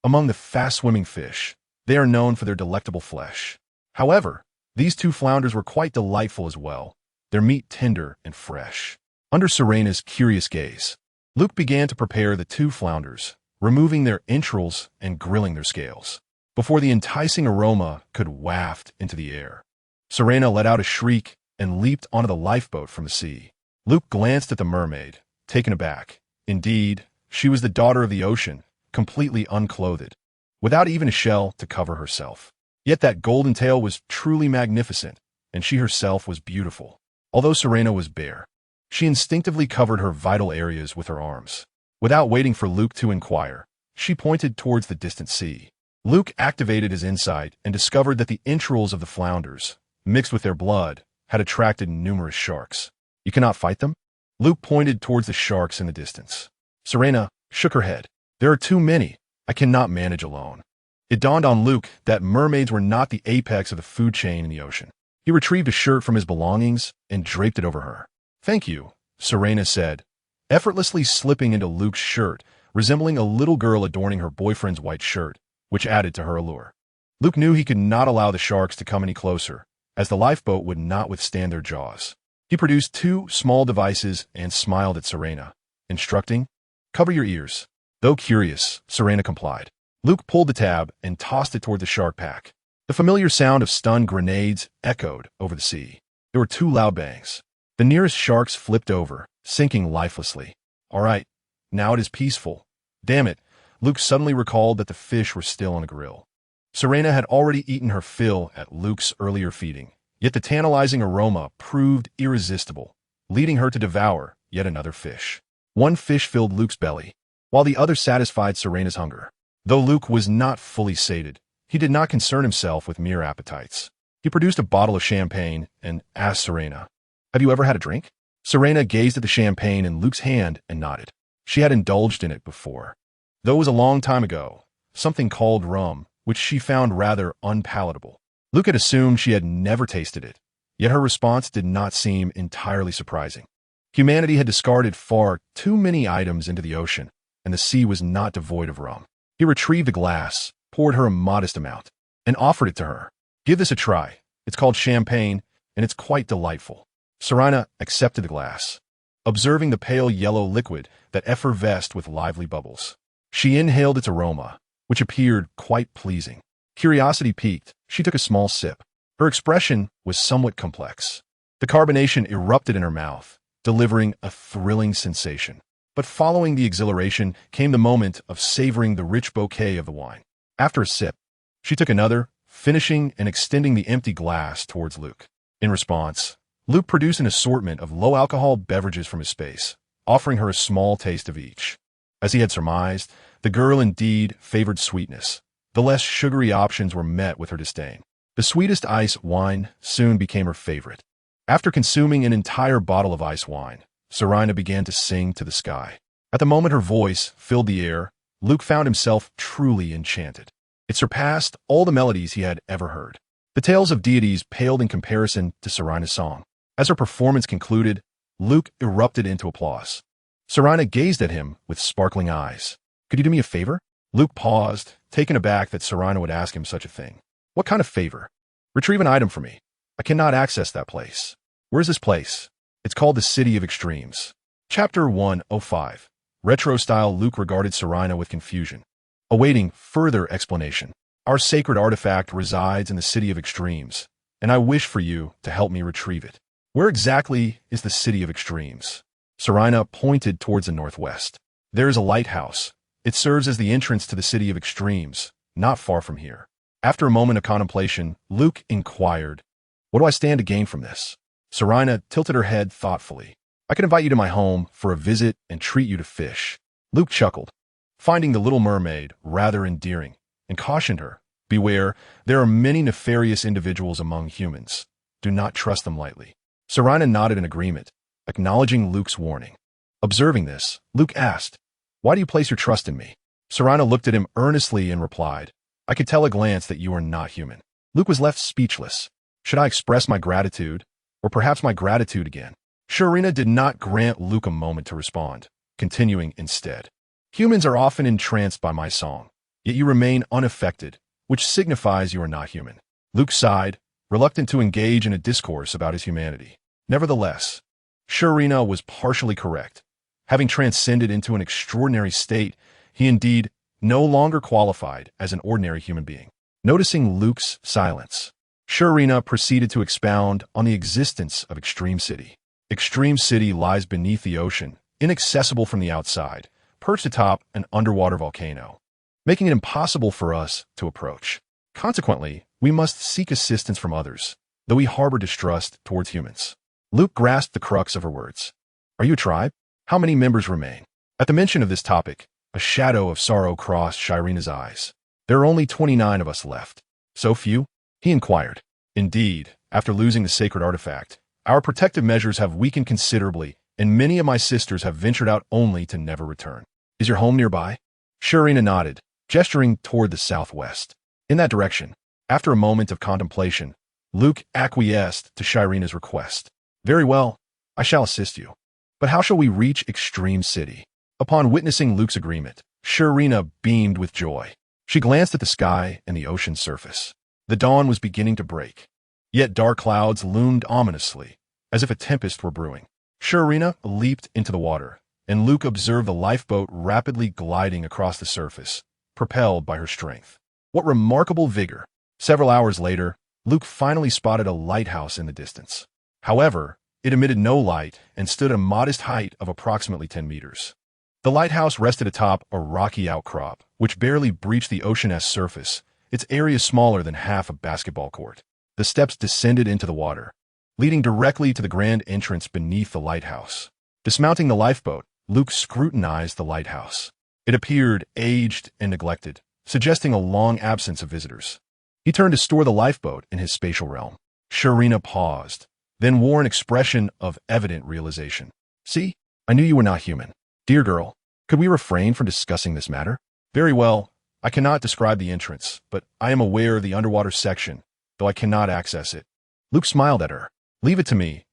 Among the fast-swimming fish, they are known for their delectable flesh. However, these 2 flounders were quite delightful as well, their meat tender and fresh. Under Serena's curious gaze, Luke began to prepare the 2 flounders, removing their entrails and grilling their scales. Before the enticing aroma could waft into the air, Serena let out a shriek and leaped onto the lifeboat from the sea. Luke glanced at the mermaid, taken aback. Indeed, she was the daughter of the ocean, completely unclothed, without even a shell to cover herself. Yet that golden tail was truly magnificent, and she herself was beautiful. Although Serena was bare, she instinctively covered her vital areas with her arms. Without waiting for Luke to inquire, she pointed towards the distant sea. Luke activated his insight and discovered that the entrails of the flounders, mixed with their blood, had attracted numerous sharks. "You cannot fight them?" Luke pointed towards the sharks in the distance. Serena shook her head. There are too many. I cannot manage alone. It dawned on Luke that mermaids were not the apex of the food chain in the ocean. He retrieved a shirt from his belongings and draped it over her. Thank you, Serena said, effortlessly slipping into Luke's shirt, resembling a little girl adorning her boyfriend's white shirt, which added to her allure. Luke knew he could not allow the sharks to come any closer, as the lifeboat would not withstand their jaws. He produced 2 small devices and smiled at Serena, instructing, "Cover your ears." Though curious, Serena complied. Luke pulled the tab and tossed it toward the shark pack. The familiar sound of stun grenades echoed over the sea. There were 2 loud bangs. The nearest sharks flipped over, sinking lifelessly. All right, now it is peaceful. Damn it, Luke suddenly recalled that the fish were still on a grill. Serena had already eaten her fill at Luke's earlier feeding, yet the tantalizing aroma proved irresistible, leading her to devour yet another fish. 1 fish filled Luke's belly, while the other satisfied Serena's hunger. Though Luke was not fully sated, he did not concern himself with mere appetites. He produced a bottle of champagne and asked Serena, "Have you ever had a drink?" Serena gazed at the champagne in Luke's hand and nodded. She had indulged in it before. Though it was a long time ago, something called rum, which she found rather unpalatable. Luke had assumed she had never tasted it, yet her response did not seem entirely surprising. Humanity had discarded far too many items into the ocean, and the sea was not devoid of rum. He retrieved a glass, poured her a modest amount, and offered it to her. "Give this a try. It's called champagne, and it's quite delightful." Serena accepted the glass, observing the pale yellow liquid that effervesced with lively bubbles. She inhaled its aroma, which appeared quite pleasing. Curiosity piqued, she took a small sip. Her expression was somewhat complex. The carbonation erupted in her mouth, delivering a thrilling sensation. But following the exhilaration came the moment of savoring the rich bouquet of the wine. After a sip, she took another, finishing and extending the empty glass towards Luke. In response, Luke produced an assortment of low-alcohol beverages from his space, offering her a small taste of each. As he had surmised, the girl indeed favored sweetness. The less sugary options were met with her disdain. The sweetest ice wine soon became her favorite. After consuming an entire bottle of ice wine, Serena began to sing to the sky. At the moment her voice filled the air, Luke found himself truly enchanted. It surpassed all the melodies he had ever heard. The tales of deities paled in comparison to Serena's song. As her performance concluded, Luke erupted into applause. Serena gazed at him with sparkling eyes. "Could you do me a favor?" Luke paused, taken aback that Serena would ask him such a thing. "What kind of favor?" "Retrieve an item for me. I cannot access that place." "Where's this place?" "It's called the City of Extremes." Chapter 105. Retro-style. Luke regarded Serena with confusion, awaiting further explanation. "Our sacred artifact resides in the City of Extremes, and I wish for you to help me retrieve it." "Where exactly is the City of Extremes?" Serena pointed towards the northwest. "There is a lighthouse. It serves as the entrance to the City of Extremes, not far from here." After a moment of contemplation, Luke inquired, "What do I stand to gain from this?" Serena tilted her head thoughtfully. "I could invite you to my home for a visit and treat you to fish." Luke chuckled, finding the little mermaid rather endearing, and cautioned her, "Beware, there are many nefarious individuals among humans. Do not trust them lightly." Serena nodded in agreement, acknowledging Luke's warning. Observing this, Luke asked, "Why do you place your trust in me?" Serena looked at him earnestly and replied, "I could tell at a glance that you are not human." Luke was left speechless. Should I express my gratitude, or perhaps my gratitude again? Serena did not grant Luke a moment to respond, continuing instead. "Humans are often entranced by my song, yet you remain unaffected, which signifies you are not human." Luke sighed, reluctant to engage in a discourse about his humanity. Nevertheless, Serena was partially correct. Having transcended into an extraordinary state, he indeed no longer qualified as an ordinary human being. Noticing Luke's silence, Serena proceeded to expound on the existence of Extreme City. Extreme City lies beneath the ocean, inaccessible from the outside, perched atop an underwater volcano, making it impossible for us to approach. Consequently, we must seek assistance from others, though we harbor distrust towards humans. Luke grasped the crux of her words. "Are you a tribe? How many members remain?" At the mention of this topic, a shadow of sorrow crossed Serena's eyes. "There are only 29 of us left." "So few?" he inquired. "Indeed, after losing the sacred artifact, our protective measures have weakened considerably, and many of my sisters have ventured out only to never return." Is your home nearby? Shurina nodded, gesturing toward the southwest. In that direction. After a moment of contemplation, Luke acquiesced to Shireena's request. Very well, I shall assist you. But how shall we reach Extreme City? Upon witnessing Luke's agreement, Shirina beamed with joy. She glanced at the sky and the ocean's surface. The dawn was beginning to break. Yet dark clouds loomed ominously, as if a tempest were brewing. Shirina leaped into the water, and Luke observed the lifeboat rapidly gliding across the surface, propelled by her strength. What remarkable vigor! Several hours later, Luke finally spotted a lighthouse in the distance. However, it emitted no light and stood at a modest height of approximately 10 meters. The lighthouse rested atop a rocky outcrop, which barely breached the ocean's surface, its area smaller than half a basketball court. The steps descended into the water, leading directly to the grand entrance beneath the lighthouse. Dismounting the lifeboat, Luke scrutinized the lighthouse. It appeared aged and neglected, suggesting a long absence of visitors. He turned to store the lifeboat in his spatial realm. Shirina paused, then wore an expression of evident realization. See, I knew you were not human. Dear girl, could we refrain from discussing this matter? Very well, I cannot describe the entrance, but I am aware of the underwater section, though I cannot access it. Luke smiled at her. Leave it to me.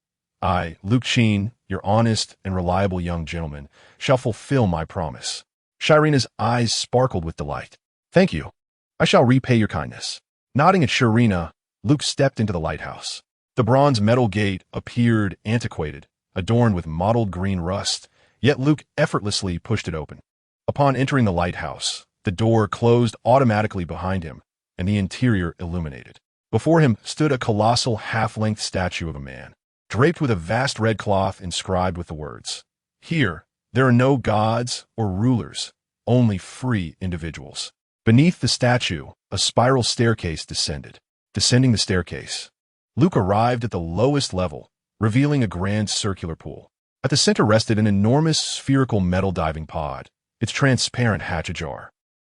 I, Luke Sheen, your honest and reliable young gentleman, shall fulfill my promise. Shireena's eyes sparkled with delight. Thank you. I shall repay your kindness. Nodding at Shirina, Luke stepped into the lighthouse. The bronze metal gate appeared antiquated, adorned with mottled green rust, yet Luke effortlessly pushed it open. Upon entering the lighthouse, the door closed automatically behind him, and the interior illuminated. Before him stood a colossal half-length statue of a man, draped with a vast red cloth inscribed with the words, "Here, there are no gods or rulers, only free individuals." Beneath the statue, a spiral staircase descended. Descending the staircase, Luke arrived at the lowest level, revealing a grand circular pool. At the center rested an enormous spherical metal diving pod, its transparent hatch ajar.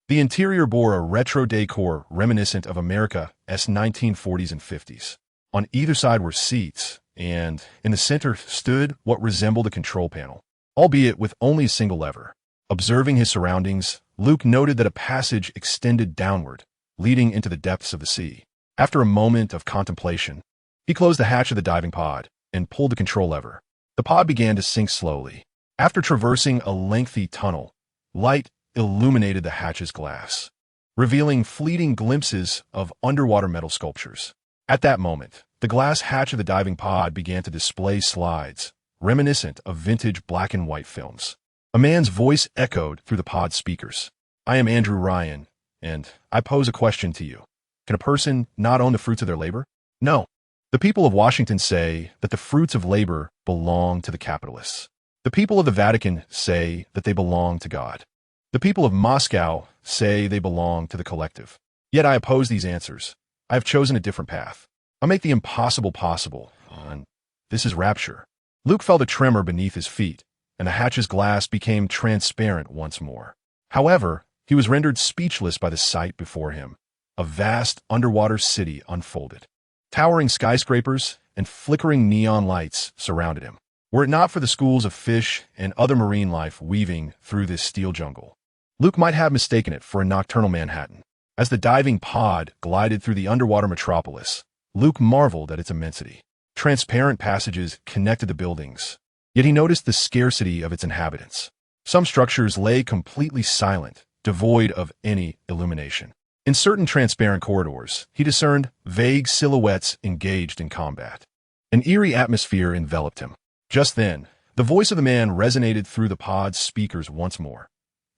The interior bore a retro decor reminiscent of America's 1940s and 50s. On either side were seats, and in the center stood what resembled a control panel, albeit with only a single lever. Observing his surroundings, Luke noted that a passage extended downward, leading into the depths of the sea. After a moment of contemplation, he closed the hatch of the diving pod and pulled the control lever. The pod began to sink slowly. After traversing a lengthy tunnel, light illuminated the hatch's glass, revealing fleeting glimpses of underwater metal sculptures. At that moment, the glass hatch of the diving pod began to display slides, reminiscent of vintage black and white films. A man's voice echoed through the pod's speakers. I am Andrew Ryan, and I pose a question to you. Can a person not own the fruits of their labor? No. The people of Washington say that the fruits of labor belong to the capitalists. The people of the Vatican say that they belong to God. The people of Moscow say they belong to the collective. Yet I oppose these answers. I have chosen a different path. I'll make the impossible possible, and this is rapture. Luke felt a tremor beneath his feet, and the hatch's glass became transparent once more. However, he was rendered speechless by the sight before him. A vast underwater city unfolded. Towering skyscrapers and flickering neon lights surrounded him. Were it not for the schools of fish and other marine life weaving through this steel jungle, Luke might have mistaken it for a nocturnal Manhattan. As the diving pod glided through the underwater metropolis, Luke marveled at its immensity. Transparent passages connected the buildings, yet he noticed the scarcity of its inhabitants. Some structures lay completely silent, devoid of any illumination. In certain transparent corridors, he discerned vague silhouettes engaged in combat. An eerie atmosphere enveloped him. Just then, the voice of the man resonated through the pod's speakers once more.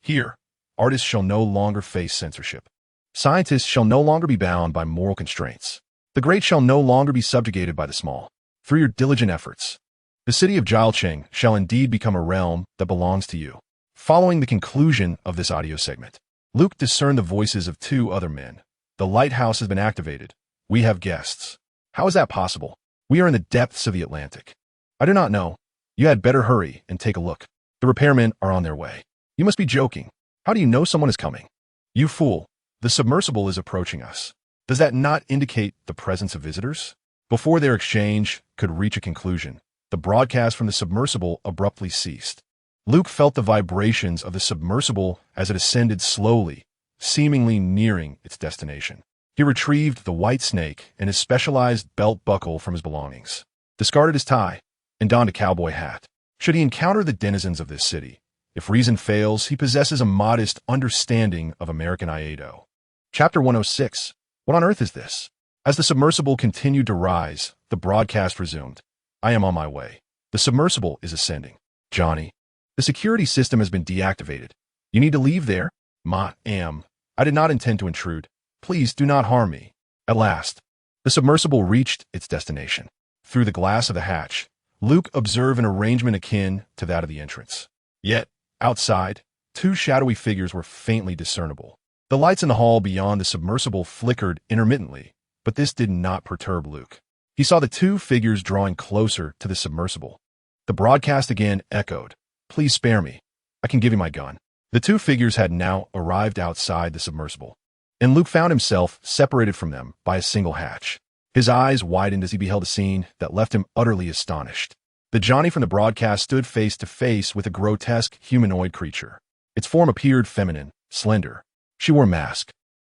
Here, artists shall no longer face censorship. Scientists shall no longer be bound by moral constraints. The great shall no longer be subjugated by the small. Through your diligent efforts, the city of Jiaoqing shall indeed become a realm that belongs to you. Following the conclusion of this audio segment, Luke discerned the voices of two other men. The lighthouse has been activated. We have guests. How is that possible? We are in the depths of the Atlantic. I do not know. You had better hurry and take a look. The repairmen are on their way. You must be joking. How do you know someone is coming? You fool. The submersible is approaching us. Does that not indicate the presence of visitors? Before their exchange could reach a conclusion, the broadcast from the submersible abruptly ceased. Luke felt the vibrations of the submersible as it ascended slowly, seemingly nearing its destination. He retrieved the white snake and his specialized belt buckle from his belongings, discarded his tie, and donned a cowboy hat. Should he encounter the denizens of this city, if reason fails, he possesses a modest understanding of American Iaido. Chapter 106. What on earth is this? As the submersible continued to rise, the broadcast resumed. I am on my way. The submersible is ascending. Johnny. The security system has been deactivated. You need to leave there? Ma'am. I did not intend to intrude. Please do not harm me. At last, the submersible reached its destination. Through the glass of the hatch, Luke observed an arrangement akin to that of the entrance. Yet, outside, two shadowy figures were faintly discernible. The lights in the hall beyond the submersible flickered intermittently, but this did not perturb Luke. He saw the two figures drawing closer to the submersible. The broadcast again echoed. Please spare me. I can give you my gun. The two figures had now arrived outside the submersible, and Luke found himself separated from them by a single hatch. His eyes widened as he beheld a scene that left him utterly astonished. The Johnny from the broadcast stood face to face with a grotesque humanoid creature. Its form appeared feminine, slender. She wore a mask,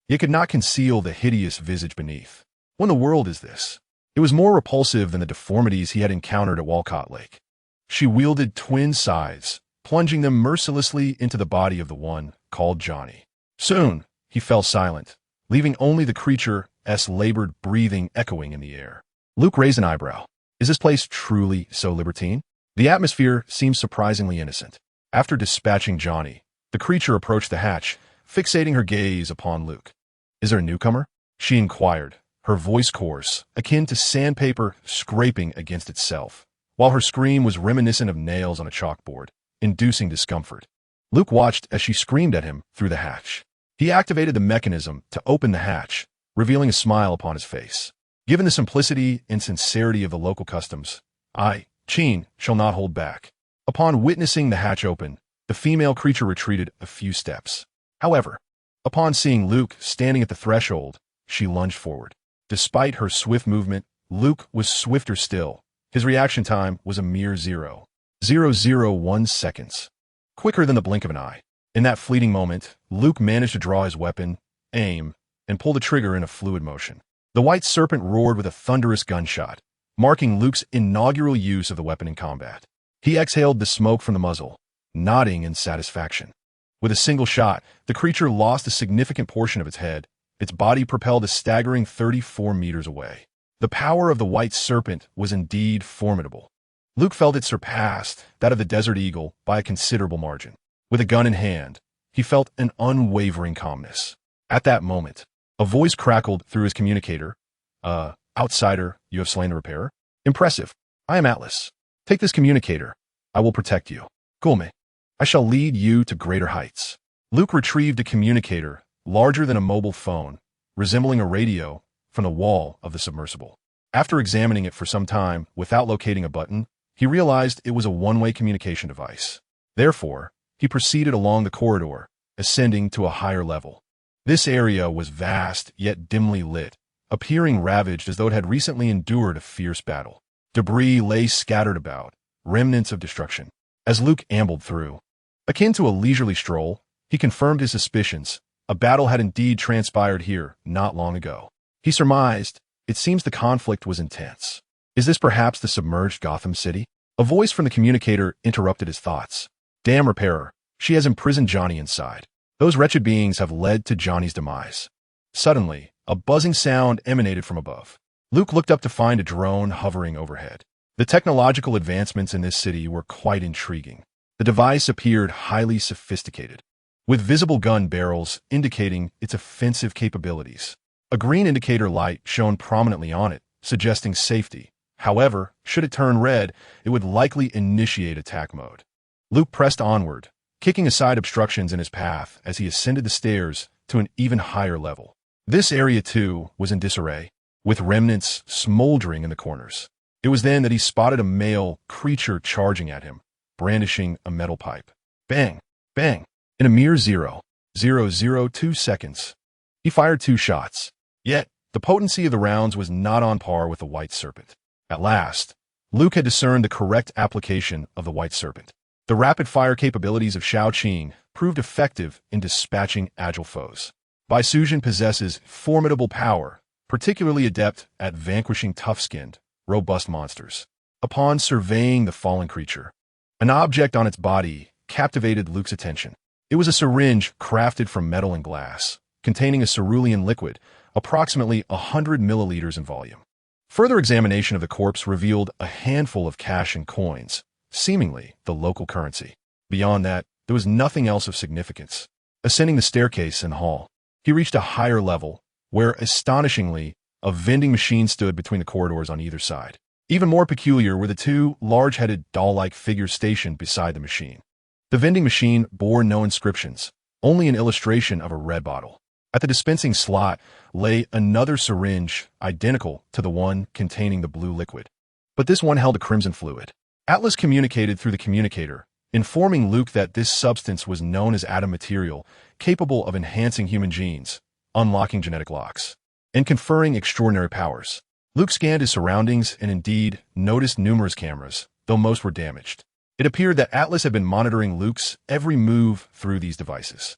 yet could not conceal the hideous visage beneath. What in the world is this? It was more repulsive than the deformities he had encountered at Walcott Lake. She wielded twin scythes, plunging them mercilessly into the body of the one called Johnny. Soon, he fell silent, leaving only the creature's labored breathing echoing in the air. Luke raised an eyebrow. Is this place truly so libertine? The atmosphere seemed surprisingly innocent. After dispatching Johnny, the creature approached the hatch, fixating her gaze upon Luke. Is there a newcomer? She inquired, her voice coarse, akin to sandpaper scraping against itself, while her scream was reminiscent of nails on a chalkboard, inducing discomfort. Luke watched as she screamed at him through the hatch. He activated the mechanism to open the hatch, revealing a smile upon his face. Given the simplicity and sincerity of the local customs, I, Chin, shall not hold back. Upon witnessing the hatch open, the female creature retreated a few steps. However, upon seeing Luke standing at the threshold, she lunged forward. Despite her swift movement, Luke was swifter still. His reaction time was a mere 0.001 seconds. Quicker than the blink of an eye. In that fleeting moment, Luke managed to draw his weapon, aim, and pull the trigger in a fluid motion. The white serpent roared with a thunderous gunshot, marking Luke's inaugural use of the weapon in combat. He exhaled the smoke from the muzzle, nodding in satisfaction. With a single shot, the creature lost a significant portion of its head. Its body propelled a staggering 34 meters away. The power of the white serpent was indeed formidable. Luke felt it surpassed that of the Desert Eagle by a considerable margin. With a gun in hand, he felt an unwavering calmness. At that moment, a voice crackled through his communicator. Outsider, you have slain the repairer? Impressive. I am Atlas. Take this communicator. I will protect you. Gulme. I shall lead you to greater heights. Luke retrieved a communicator, larger than a mobile phone, resembling a radio, from the wall of the submersible. After examining it for some time without locating a button, he realized it was a one-way communication device. Therefore, he proceeded along the corridor, ascending to a higher level. This area was vast yet dimly lit, appearing ravaged as though it had recently endured a fierce battle. Debris lay scattered about, remnants of destruction. As Luke ambled through, akin to a leisurely stroll, he confirmed his suspicions. A battle had indeed transpired here not long ago. He surmised, it seems the conflict was intense. Is this perhaps the submerged Gotham City? A voice from the communicator interrupted his thoughts. Damn repairer, she has imprisoned Johnny inside. Those wretched beings have led to Johnny's demise. Suddenly, a buzzing sound emanated from above. Luke looked up to find a drone hovering overhead. The technological advancements in this city were quite intriguing. The device appeared highly sophisticated, with visible gun barrels indicating its offensive capabilities. A green indicator light shone prominently on it, suggesting safety. However, should it turn red, it would likely initiate attack mode. Luke pressed onward, kicking aside obstructions in his path as he ascended the stairs to an even higher level. This area, too, was in disarray, with remnants smoldering in the corners. It was then that he spotted a male creature charging at him, brandishing a metal pipe. Bang! Bang! In a mere 0.002 seconds, he fired 2 shots. Yet, the potency of the rounds was not on par with the white serpent. At last, Luke had discerned the correct application of the white serpent. The rapid-fire capabilities of Shao Qing proved effective in dispatching agile foes. Bai Suzhen possesses formidable power, particularly adept at vanquishing tough-skinned, robust monsters. Upon surveying the fallen creature, an object on its body captivated Luke's attention. It was a syringe crafted from metal and glass, containing a cerulean liquid, approximately 100 milliliters in volume. Further examination of the corpse revealed a handful of cash and coins, seemingly the local currency. Beyond that, there was nothing else of significance. Ascending the staircase and hall, he reached a higher level, where, astonishingly, a vending machine stood between the corridors on either side. Even more peculiar were the two large-headed doll-like figures stationed beside the machine. The vending machine bore no inscriptions, only an illustration of a red bottle. At the dispensing slot lay another syringe identical to the one containing the blue liquid. But this one held a crimson fluid. Atlas communicated through the communicator, informing Luke that this substance was known as Adam material, capable of enhancing human genes, unlocking genetic locks, and conferring extraordinary powers. Luke scanned his surroundings and indeed noticed numerous cameras, though most were damaged. It appeared that Atlas had been monitoring Luke's every move through these devices.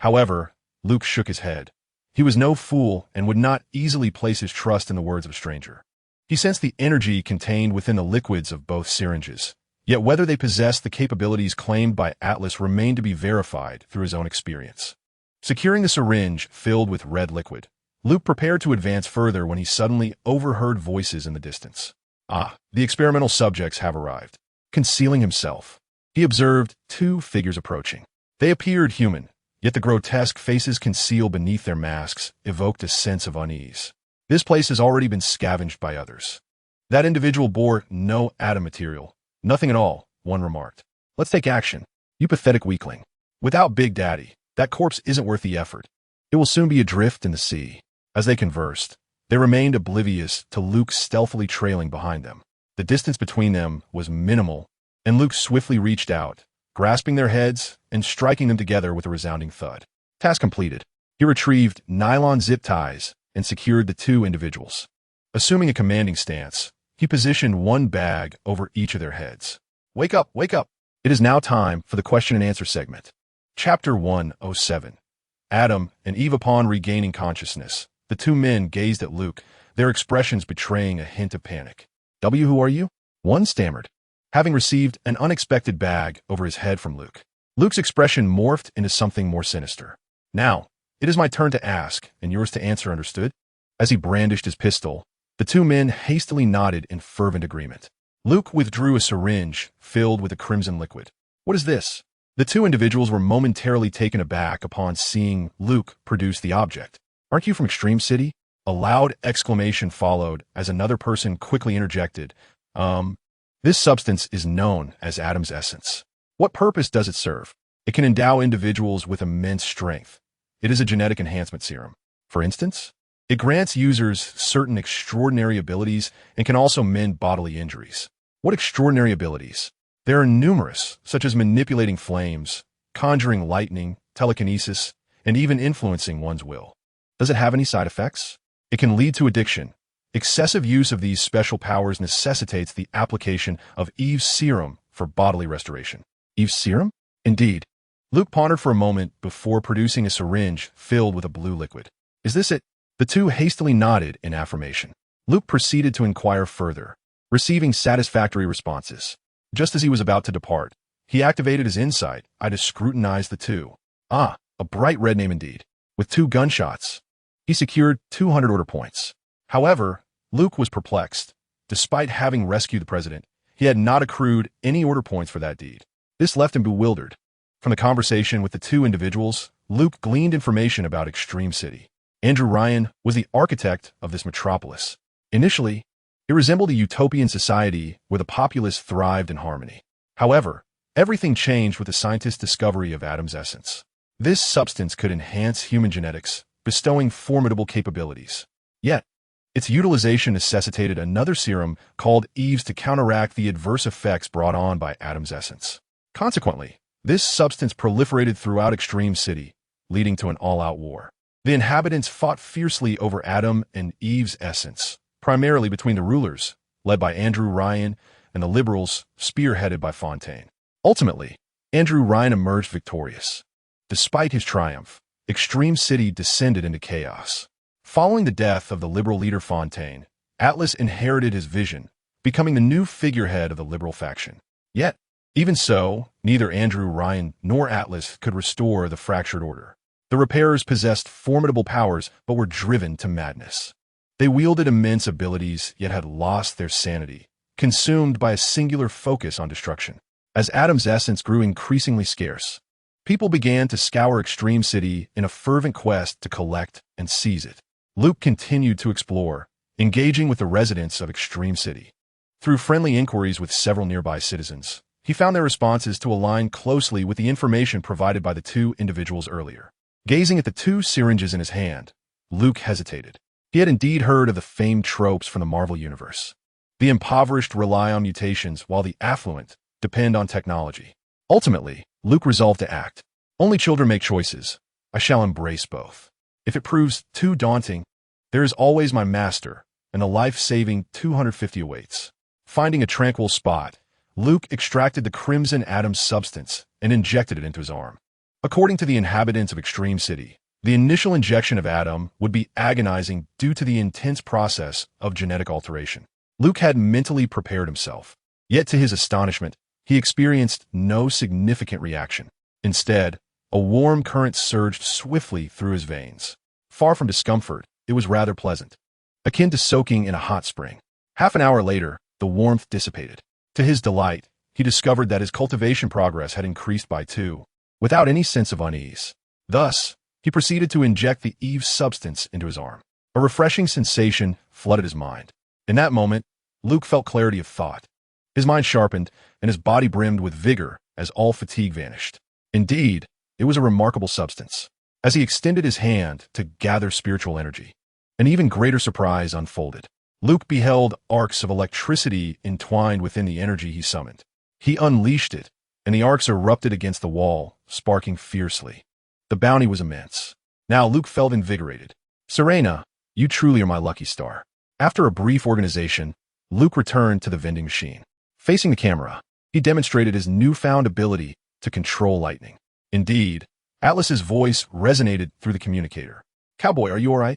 However, Luke shook his head. He was no fool and would not easily place his trust in the words of a stranger. He sensed the energy contained within the liquids of both syringes, yet whether they possessed the capabilities claimed by Atlas remained to be verified through his own experience. Securing the syringe filled with red liquid, Luke prepared to advance further when he suddenly overheard voices in the distance. The experimental subjects have arrived. Concealing himself, he observed two figures approaching. They appeared human, yet the grotesque faces concealed beneath their masks evoked a sense of unease. This place has already been scavenged by others. That individual bore no Adam material. Nothing at all, one remarked. Let's take action. You pathetic weakling. Without Big Daddy, that corpse isn't worth the effort. It will soon be adrift in the sea. As they conversed, they remained oblivious to Luke stealthily trailing behind them. The distance between them was minimal, and Luke swiftly reached out, grasping their heads and striking them together with a resounding thud. Task completed. He retrieved nylon zip ties and secured the two individuals. Assuming a commanding stance, he positioned one bag over each of their heads. Wake up, wake up! It is now time for the question and answer segment. Chapter 107. Adam and Eve. Upon regaining consciousness, the two men gazed at Luke, their expressions betraying a hint of panic. Who are you? One stammered, having received an unexpected bag over his head from Luke. Luke's expression morphed into something more sinister. Now, it is my turn to ask, and yours to answer, understood? As he brandished his pistol, the two men hastily nodded in fervent agreement. Luke withdrew a syringe filled with a crimson liquid. What is this? The two individuals were momentarily taken aback upon seeing Luke produce the object. Aren't you from Extreme City? A loud exclamation followed as another person quickly interjected. This substance is known as Adam's essence. What purpose does it serve? It can endow individuals with immense strength. It is a genetic enhancement serum. For instance, it grants users certain extraordinary abilities and can also mend bodily injuries. What extraordinary abilities? There are numerous, such as manipulating flames, conjuring lightning, telekinesis, and even influencing one's will. Does it have any side effects? It can lead to addiction. Excessive use of these special powers necessitates the application of Eve's serum for bodily restoration. Eve's serum? Indeed. Luke pondered for a moment before producing a syringe filled with a blue liquid. Is this it? The two hastily nodded in affirmation. Luke proceeded to inquire further, receiving satisfactory responses. Just as he was about to depart, he activated his insight to scrutinize the two. A bright red name indeed. With 2 gunshots, he secured 200 order points. However, Luke was perplexed. Despite having rescued the president, he had not accrued any order points for that deed. This left him bewildered. From the conversation with the two individuals, Luke gleaned information about Extreme City. Andrew Ryan was the architect of this metropolis. Initially, it resembled a utopian society where the populace thrived in harmony. However, everything changed with the scientist's discovery of Adam's essence. This substance could enhance human genetics, bestowing formidable capabilities. Yet, its utilization necessitated another serum called Eve's to counteract the adverse effects brought on by Adam's essence. Consequently, this substance proliferated throughout Extreme City, leading to an all-out war. The inhabitants fought fiercely over Adam and Eve's essence, primarily between the rulers, led by Andrew Ryan, and the liberals, spearheaded by Fontaine. Ultimately, Andrew Ryan emerged victorious. Despite his triumph, Extreme City descended into chaos. Following the death of the liberal leader Fontaine, Atlas inherited his vision, becoming the new figurehead of the liberal faction. Yet, even so, neither Andrew Ryan nor Atlas could restore the fractured order. The repairers possessed formidable powers but were driven to madness. They wielded immense abilities yet had lost their sanity, consumed by a singular focus on destruction. As Adam's essence grew increasingly scarce, people began to scour Extreme City in a fervent quest to collect and seize it. Luke continued to explore, engaging with the residents of Extreme City. Through friendly inquiries with several nearby citizens, he found their responses to align closely with the information provided by the two individuals earlier. Gazing at the two syringes in his hand, Luke hesitated. He had indeed heard of the famed tropes from the Marvel Universe. The impoverished rely on mutations while the affluent depend on technology. Ultimately, Luke resolved to act. Only children make choices. I shall embrace both. If it proves too daunting, there is always my master, and the life-saving 250 awaits. Finding a tranquil spot, Luke extracted the Crimson Atom substance and injected it into his arm. According to the inhabitants of Extreme City, the initial injection of Atom would be agonizing due to the intense process of genetic alteration. Luke had mentally prepared himself, yet to his astonishment, he experienced no significant reaction. Instead, a warm current surged swiftly through his veins. Far from discomfort, it was rather pleasant, akin to soaking in a hot spring. Half an hour later, the warmth dissipated. To his delight, he discovered that his cultivation progress had increased by 2, without any sense of unease. Thus, he proceeded to inject the Eve substance into his arm. A refreshing sensation flooded his mind. In that moment, Luke felt clarity of thought. His mind sharpened, and his body brimmed with vigor as all fatigue vanished. Indeed, it was a remarkable substance. As he extended his hand to gather spiritual energy, an even greater surprise unfolded. Luke beheld arcs of electricity entwined within the energy he summoned. He unleashed it, and the arcs erupted against the wall, sparking fiercely. The bounty was immense. Now Luke felt invigorated. Serena, you truly are my lucky star. After a brief organization, Luke returned to the vending machine. Facing the camera, he demonstrated his newfound ability to control lightning. Indeed, Atlas's voice resonated through the communicator. Cowboy, are you all right?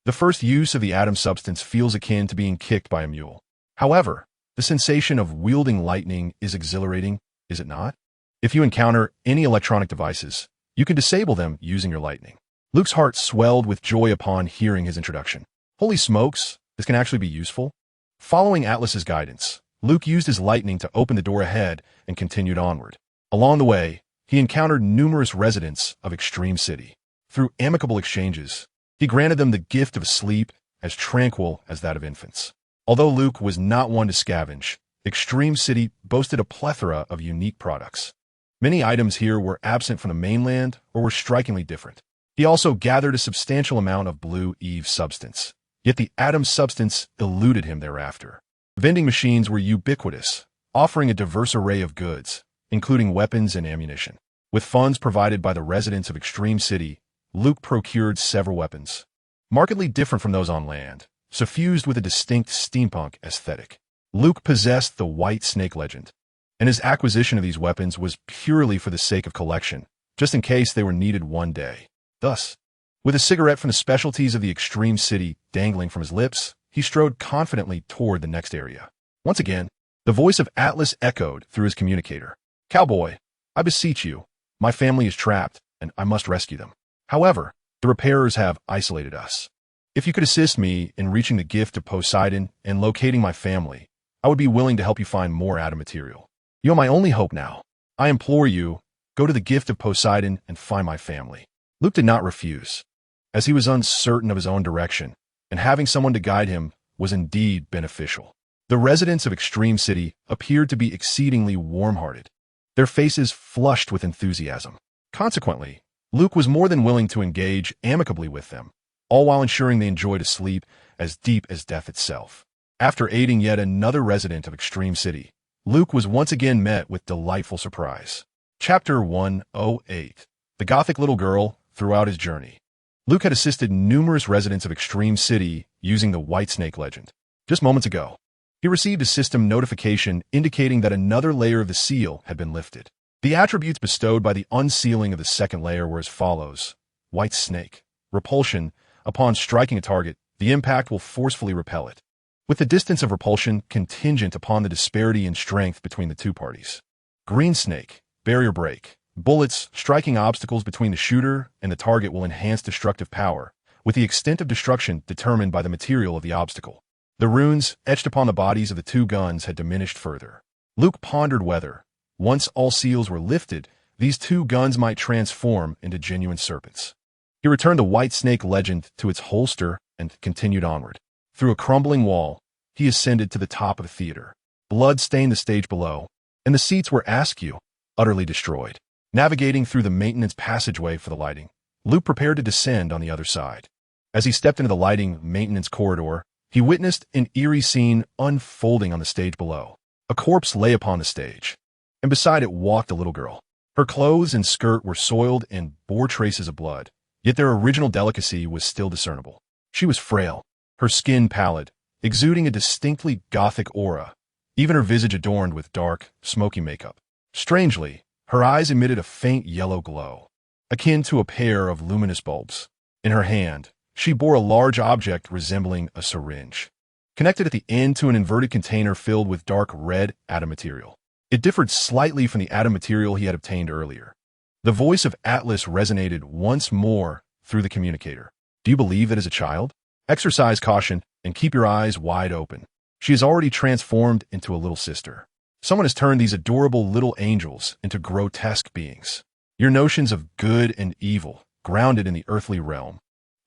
The first use of the atom substance feels akin to being kicked by a mule. However, the sensation of wielding lightning is exhilarating, is it not? If you encounter any electronic devices, you can disable them using your lightning. Luke's heart swelled with joy upon hearing his introduction. Holy smokes, this can actually be useful. Following Atlas's guidance, Luke used his lightning to open the door ahead and continued onward. Along the way, he encountered numerous residents of Extreme City. Through amicable exchanges, he granted them the gift of a sleep as tranquil as that of infants. Although Luke was not one to scavenge, Extreme City boasted a plethora of unique products. Many items here were absent from the mainland or were strikingly different. He also gathered a substantial amount of blue Eve substance, yet the atom substance eluded him thereafter. Vending machines were ubiquitous, offering a diverse array of goods, including weapons and ammunition. With funds provided by the residents of Extreme City, Luke procured several weapons, markedly different from those on land, suffused with a distinct steampunk aesthetic. Luke possessed the White Snake legend, and his acquisition of these weapons was purely for the sake of collection, just in case they were needed one day. Thus, with a cigarette from the specialties of the Extreme City dangling from his lips, he strode confidently toward the next area. Once again, the voice of Atlas echoed through his communicator. Cowboy, I beseech you, my family is trapped, and I must rescue them. However, the repairers have isolated us. If you could assist me in reaching the gift of Poseidon and locating my family, I would be willing to help you find more atom material. You are my only hope now. I implore you, go to the gift of Poseidon and find my family. Luke did not refuse, as he was uncertain of his own direction, and having someone to guide him was indeed beneficial. The residents of Extreme City appeared to be exceedingly warm-hearted, their faces flushed with enthusiasm. Consequently, Luke was more than willing to engage amicably with them, all while ensuring they enjoyed a sleep as deep as death itself. After aiding yet another resident of Extreme City, Luke was once again met with delightful surprise. Chapter 108. The Gothic Little Girl. Throughout his journey, Luke had assisted numerous residents of Extreme City using the White Snake legend. Just moments ago, He received a system notification indicating that another layer of the seal had been lifted. The attributes bestowed by the unsealing of the second layer were as follows. White snake. Repulsion. Upon striking a target, the impact will forcefully repel it, with the distance of repulsion contingent upon the disparity in strength between the two parties. Green snake. Barrier break. Bullets striking obstacles between the shooter and the target will enhance destructive power, with the extent of destruction determined by the material of the obstacle. The runes etched upon the bodies of the two guns had diminished further. Luke pondered whether, once all seals were lifted, these two guns might transform into genuine serpents. He returned the white snake legend to its holster and continued onward. Through a crumbling wall, he ascended to the top of the theater. Blood stained the stage below, and the seats were askew, utterly destroyed. Navigating through the maintenance passageway for the lighting, Luke prepared to descend on the other side. As he stepped into the lighting maintenance corridor, he witnessed an eerie scene unfolding on the stage below. A corpse lay upon the stage, and beside it walked a little girl. Her clothes and skirt were soiled and bore traces of blood, yet their original delicacy was still discernible. She was frail, her skin pallid, exuding a distinctly gothic aura, even her visage adorned with dark, smoky makeup. Strangely, her eyes emitted a faint yellow glow, akin to a pair of luminous bulbs. In her hand, she bore a large object resembling a syringe, connected at the end to an inverted container filled with dark red atom material. It differed slightly from the atom material he had obtained earlier. The voice of Atlas resonated once more through the communicator. Do you believe that as a child? Exercise caution and keep your eyes wide open. She has already transformed into a little sister. Someone has turned these adorable little angels into grotesque beings. Your notions of good and evil, grounded in the earthly realm,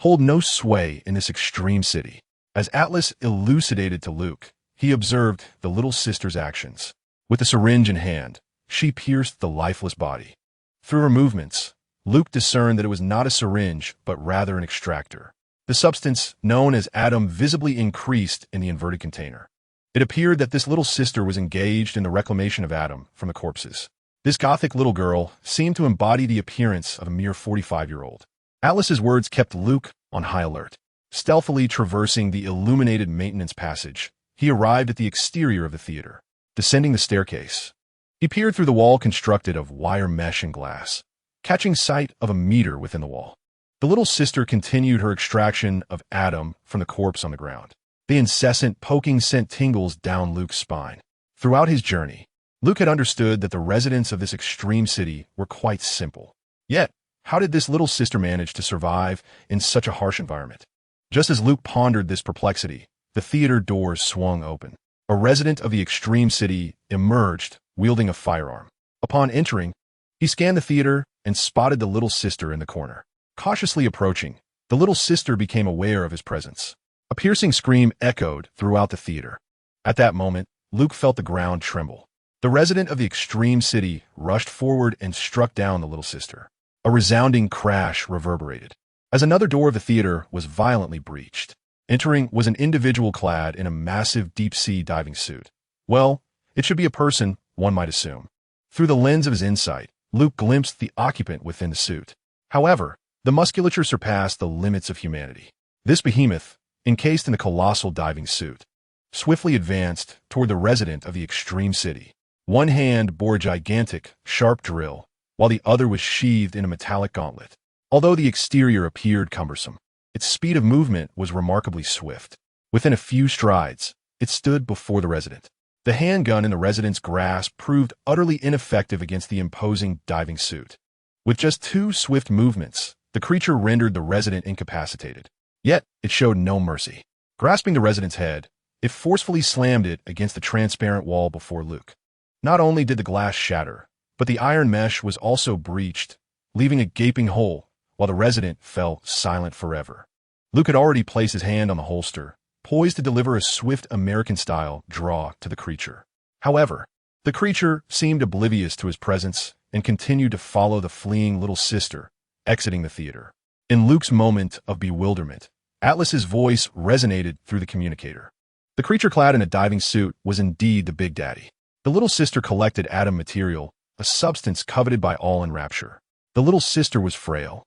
hold no sway in this extreme city. As Atlas elucidated to Luke, he observed the little sister's actions. With the syringe in hand, she pierced the lifeless body. Through her movements, Luke discerned that it was not a syringe, but rather an extractor. The substance, known as atom, visibly increased in the inverted container. It appeared that this little sister was engaged in the reclamation of atom from the corpses. This gothic little girl seemed to embody the appearance of a mere 45-year-old. Atlas's words kept Luke on high alert. Stealthily traversing the illuminated maintenance passage, he arrived at the exterior of the theater. Descending the staircase, he peered through the wall constructed of wire mesh and glass, catching sight of a meter within the wall. The little sister continued her extraction of atom from the corpse on the ground. The incessant poking sent tingles down Luke's spine. Throughout his journey, Luke had understood that the residents of this extreme city were quite simple. Yet, how did this little sister manage to survive in such a harsh environment? Just as Luke pondered this perplexity, the theater doors swung open. A resident of the extreme city emerged, wielding a firearm. Upon entering, he scanned the theater and spotted the little sister in the corner. Cautiously approaching, the little sister became aware of his presence. A piercing scream echoed throughout the theater. At that moment, Luke felt the ground tremble. The resident of the extreme city rushed forward and struck down the little sister. A resounding crash reverberated, as another door of the theater was violently breached. Entering was an individual clad in a massive deep-sea diving suit. Well, it should be a person, one might assume. Through the lens of his insight, Luke glimpsed the occupant within the suit. However, the musculature surpassed the limits of humanity. This behemoth, encased in a colossal diving suit, swiftly advanced toward the resident of the extreme city. One hand bore a gigantic, sharp drill, while the other was sheathed in a metallic gauntlet. Although the exterior appeared cumbersome, its speed of movement was remarkably swift. Within a few strides, it stood before the resident. The handgun in the resident's grasp proved utterly ineffective against the imposing diving suit. With just 2 swift movements, the creature rendered the resident incapacitated. Yet, it showed no mercy. Grasping the resident's head, it forcefully slammed it against the transparent wall before Luke. Not only did the glass shatter, but the iron mesh was also breached, leaving a gaping hole, while the resident fell silent forever. Luke had already placed his hand on the holster, poised to deliver a swift American-style draw to the creature. However, the creature seemed oblivious to his presence and continued to follow the fleeing little sister, exiting the theater. In Luke's moment of bewilderment, Atlas's voice resonated through the communicator. The creature clad in a diving suit was indeed the Big Daddy. The little sister collected atom material, a substance coveted by all in rapture. The little sister was frail,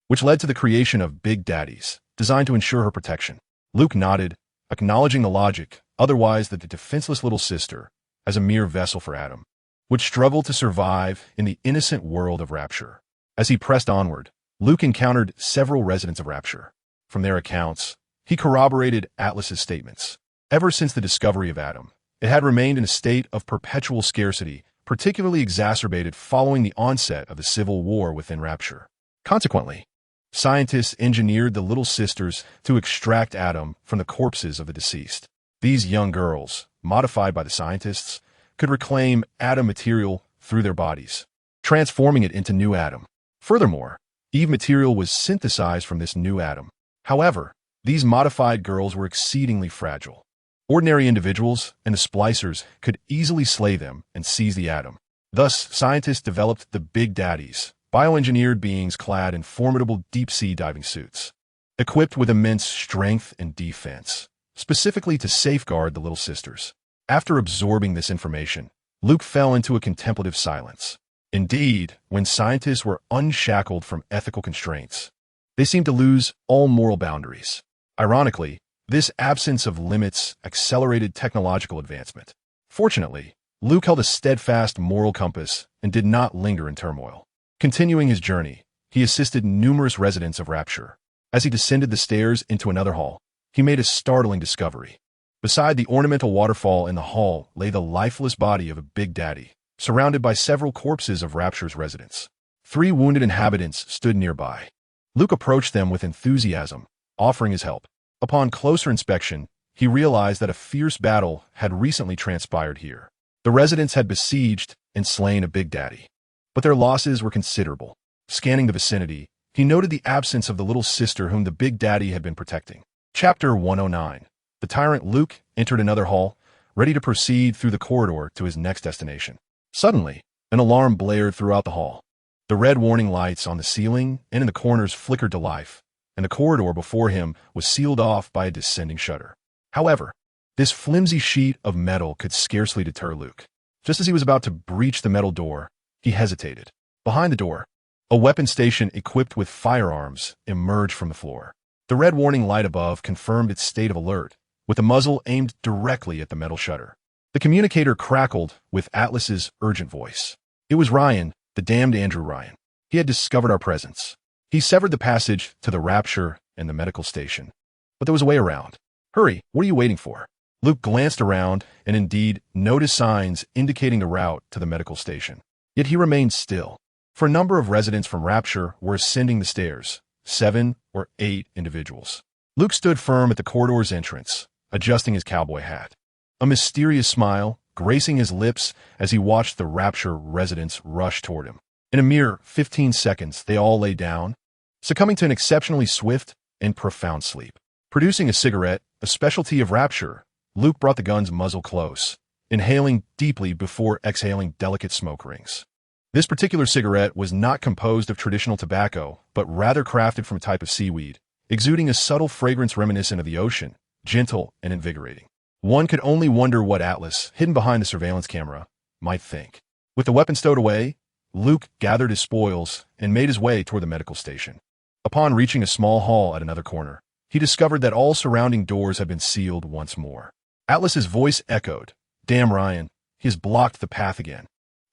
which led to the creation of Big Daddies, designed to ensure her protection. Luke nodded, acknowledging the logic otherwise the defenseless little sister, as a mere vessel for Adam, would struggle to survive in the innocent world of Rapture. As he pressed onward, Luke encountered several residents of Rapture. From their accounts, he corroborated Atlas's statements. Ever since the discovery of Adam, it had remained in a state of perpetual scarcity, particularly exacerbated following the onset of the civil war within Rapture. Consequently, scientists engineered the little sisters to extract Adam from the corpses of the deceased. These young girls, modified by the scientists, could reclaim Adam material through their bodies, transforming it into new Adam. Furthermore, Eve material was synthesized from this new Adam. However, these modified girls were exceedingly fragile. Ordinary individuals and the splicers could easily slay them and seize the Adam. Thus, scientists developed the Big Daddies, bioengineered beings clad in formidable deep-sea diving suits, equipped with immense strength and defense, specifically to safeguard the little sisters. After absorbing this information, Luke fell into a contemplative silence. Indeed, when scientists were unshackled from ethical constraints, they seemed to lose all moral boundaries. Ironically, this absence of limits accelerated technological advancement. Fortunately, Luke held a steadfast moral compass and did not linger in turmoil. Continuing his journey, he assisted numerous residents of Rapture. As he descended the stairs into another hall, he made a startling discovery. Beside the ornamental waterfall in the hall lay the lifeless body of a Big Daddy, surrounded by several corpses of Rapture's residents. 3 wounded inhabitants stood nearby. Luke approached them with enthusiasm, offering his help. Upon closer inspection, he realized that a fierce battle had recently transpired here. The residents had besieged and slain a Big Daddy, but their losses were considerable. Scanning the vicinity, he noted the absence of the little sister whom the Big Daddy had been protecting. Chapter 109. The tyrant Luke entered another hall, ready to proceed through the corridor to his next destination. Suddenly, an alarm blared throughout the hall. The red warning lights on the ceiling and in the corners flickered to life, and the corridor before him was sealed off by a descending shutter. However, this flimsy sheet of metal could scarcely deter Luke. Just as he was about to breach the metal door, he hesitated. Behind the door, a weapon station equipped with firearms emerged from the floor. The red warning light above confirmed its state of alert, with the muzzle aimed directly at the metal shutter. The communicator crackled with Atlas's urgent voice. It was Ryan, the damned Andrew Ryan. He had discovered our presence. He severed the passage to the Rapture and the medical station. But there was a way around. Hurry, what are you waiting for? Luke glanced around and indeed noticed signs indicating the route to the medical station. Yet he remained still. For a number of residents from Rapture were ascending the stairs, 7 or 8 individuals. Luke stood firm at the corridor's entrance, adjusting his cowboy hat. A mysterious smile gracing his lips as he watched the Rapture residents rush toward him. In a mere 15 seconds, they all lay down, succumbing to an exceptionally swift and profound sleep. Producing a cigarette, a specialty of Rapture, Luke brought the gun's muzzle close, inhaling deeply before exhaling delicate smoke rings. This particular cigarette was not composed of traditional tobacco, but rather crafted from a type of seaweed, exuding a subtle fragrance reminiscent of the ocean, gentle and invigorating. One could only wonder what Atlas, hidden behind the surveillance camera, might think. With the weapon stowed away, Luke gathered his spoils and made his way toward the medical station. Upon reaching a small hall at another corner, he discovered that all surrounding doors had been sealed once more. Atlas's voice echoed. Damn, Ryan, he has blocked the path again.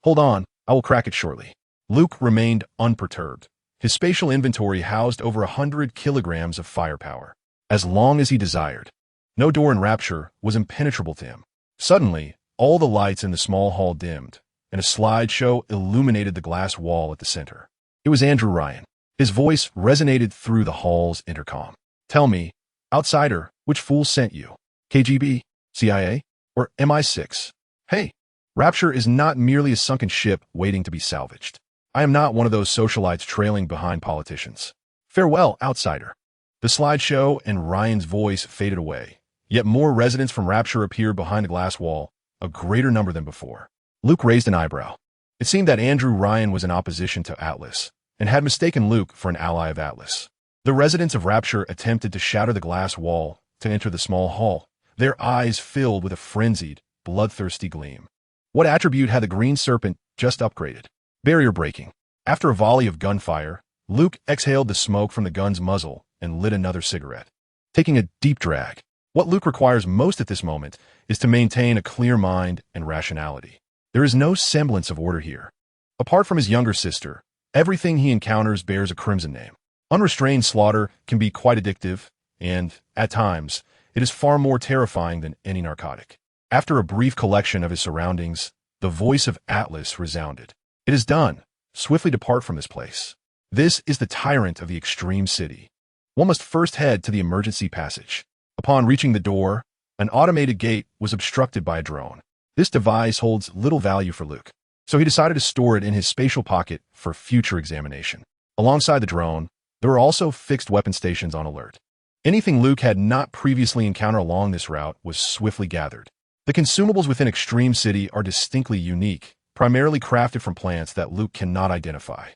Hold on, I will crack it shortly. Luke remained unperturbed. His spatial inventory housed over 100 kilograms of firepower, as long as he desired. No door in Rapture was impenetrable to him. Suddenly, all the lights in the small hall dimmed, and a slideshow illuminated the glass wall at the center. It was Andrew Ryan. His voice resonated through the hall's intercom. Tell me, outsider, which fool sent you? KGB, CIA, or MI6? Hey, Rapture is not merely a sunken ship waiting to be salvaged. I am not one of those socialites trailing behind politicians. Farewell, outsider. The slideshow and Ryan's voice faded away. Yet more residents from Rapture appeared behind the glass wall, a greater number than before. Luke raised an eyebrow. It seemed that Andrew Ryan was in opposition to Atlas, and had mistaken Luke for an ally of Atlas. The residents of Rapture attempted to shatter the glass wall to enter the small hall, their eyes filled with a frenzied, bloodthirsty gleam. What attribute had the Green Serpent just upgraded? Barrier breaking. After a volley of gunfire, Luke exhaled the smoke from the gun's muzzle and lit another cigarette. Taking a deep drag, What Luke requires most at this moment is to maintain a clear mind and rationality. There is no semblance of order here. Apart from his younger sister, everything he encounters bears a crimson name. Unrestrained slaughter can be quite addictive, and, at times, it is far more terrifying than any narcotic. After a brief collection of his surroundings, the voice of Atlas resounded. "It is done. Swiftly depart from this place. This is the tyrant of the extreme city. One must first head to the emergency passage." Upon reaching the door, an automated gate was obstructed by a drone. This device holds little value for Luke, so he decided to store it in his spatial pocket for future examination. Alongside the drone, there were also fixed weapon stations on alert. Anything Luke had not previously encountered along this route was swiftly gathered. The consumables within Extreme City are distinctly unique, primarily crafted from plants that Luke cannot identify.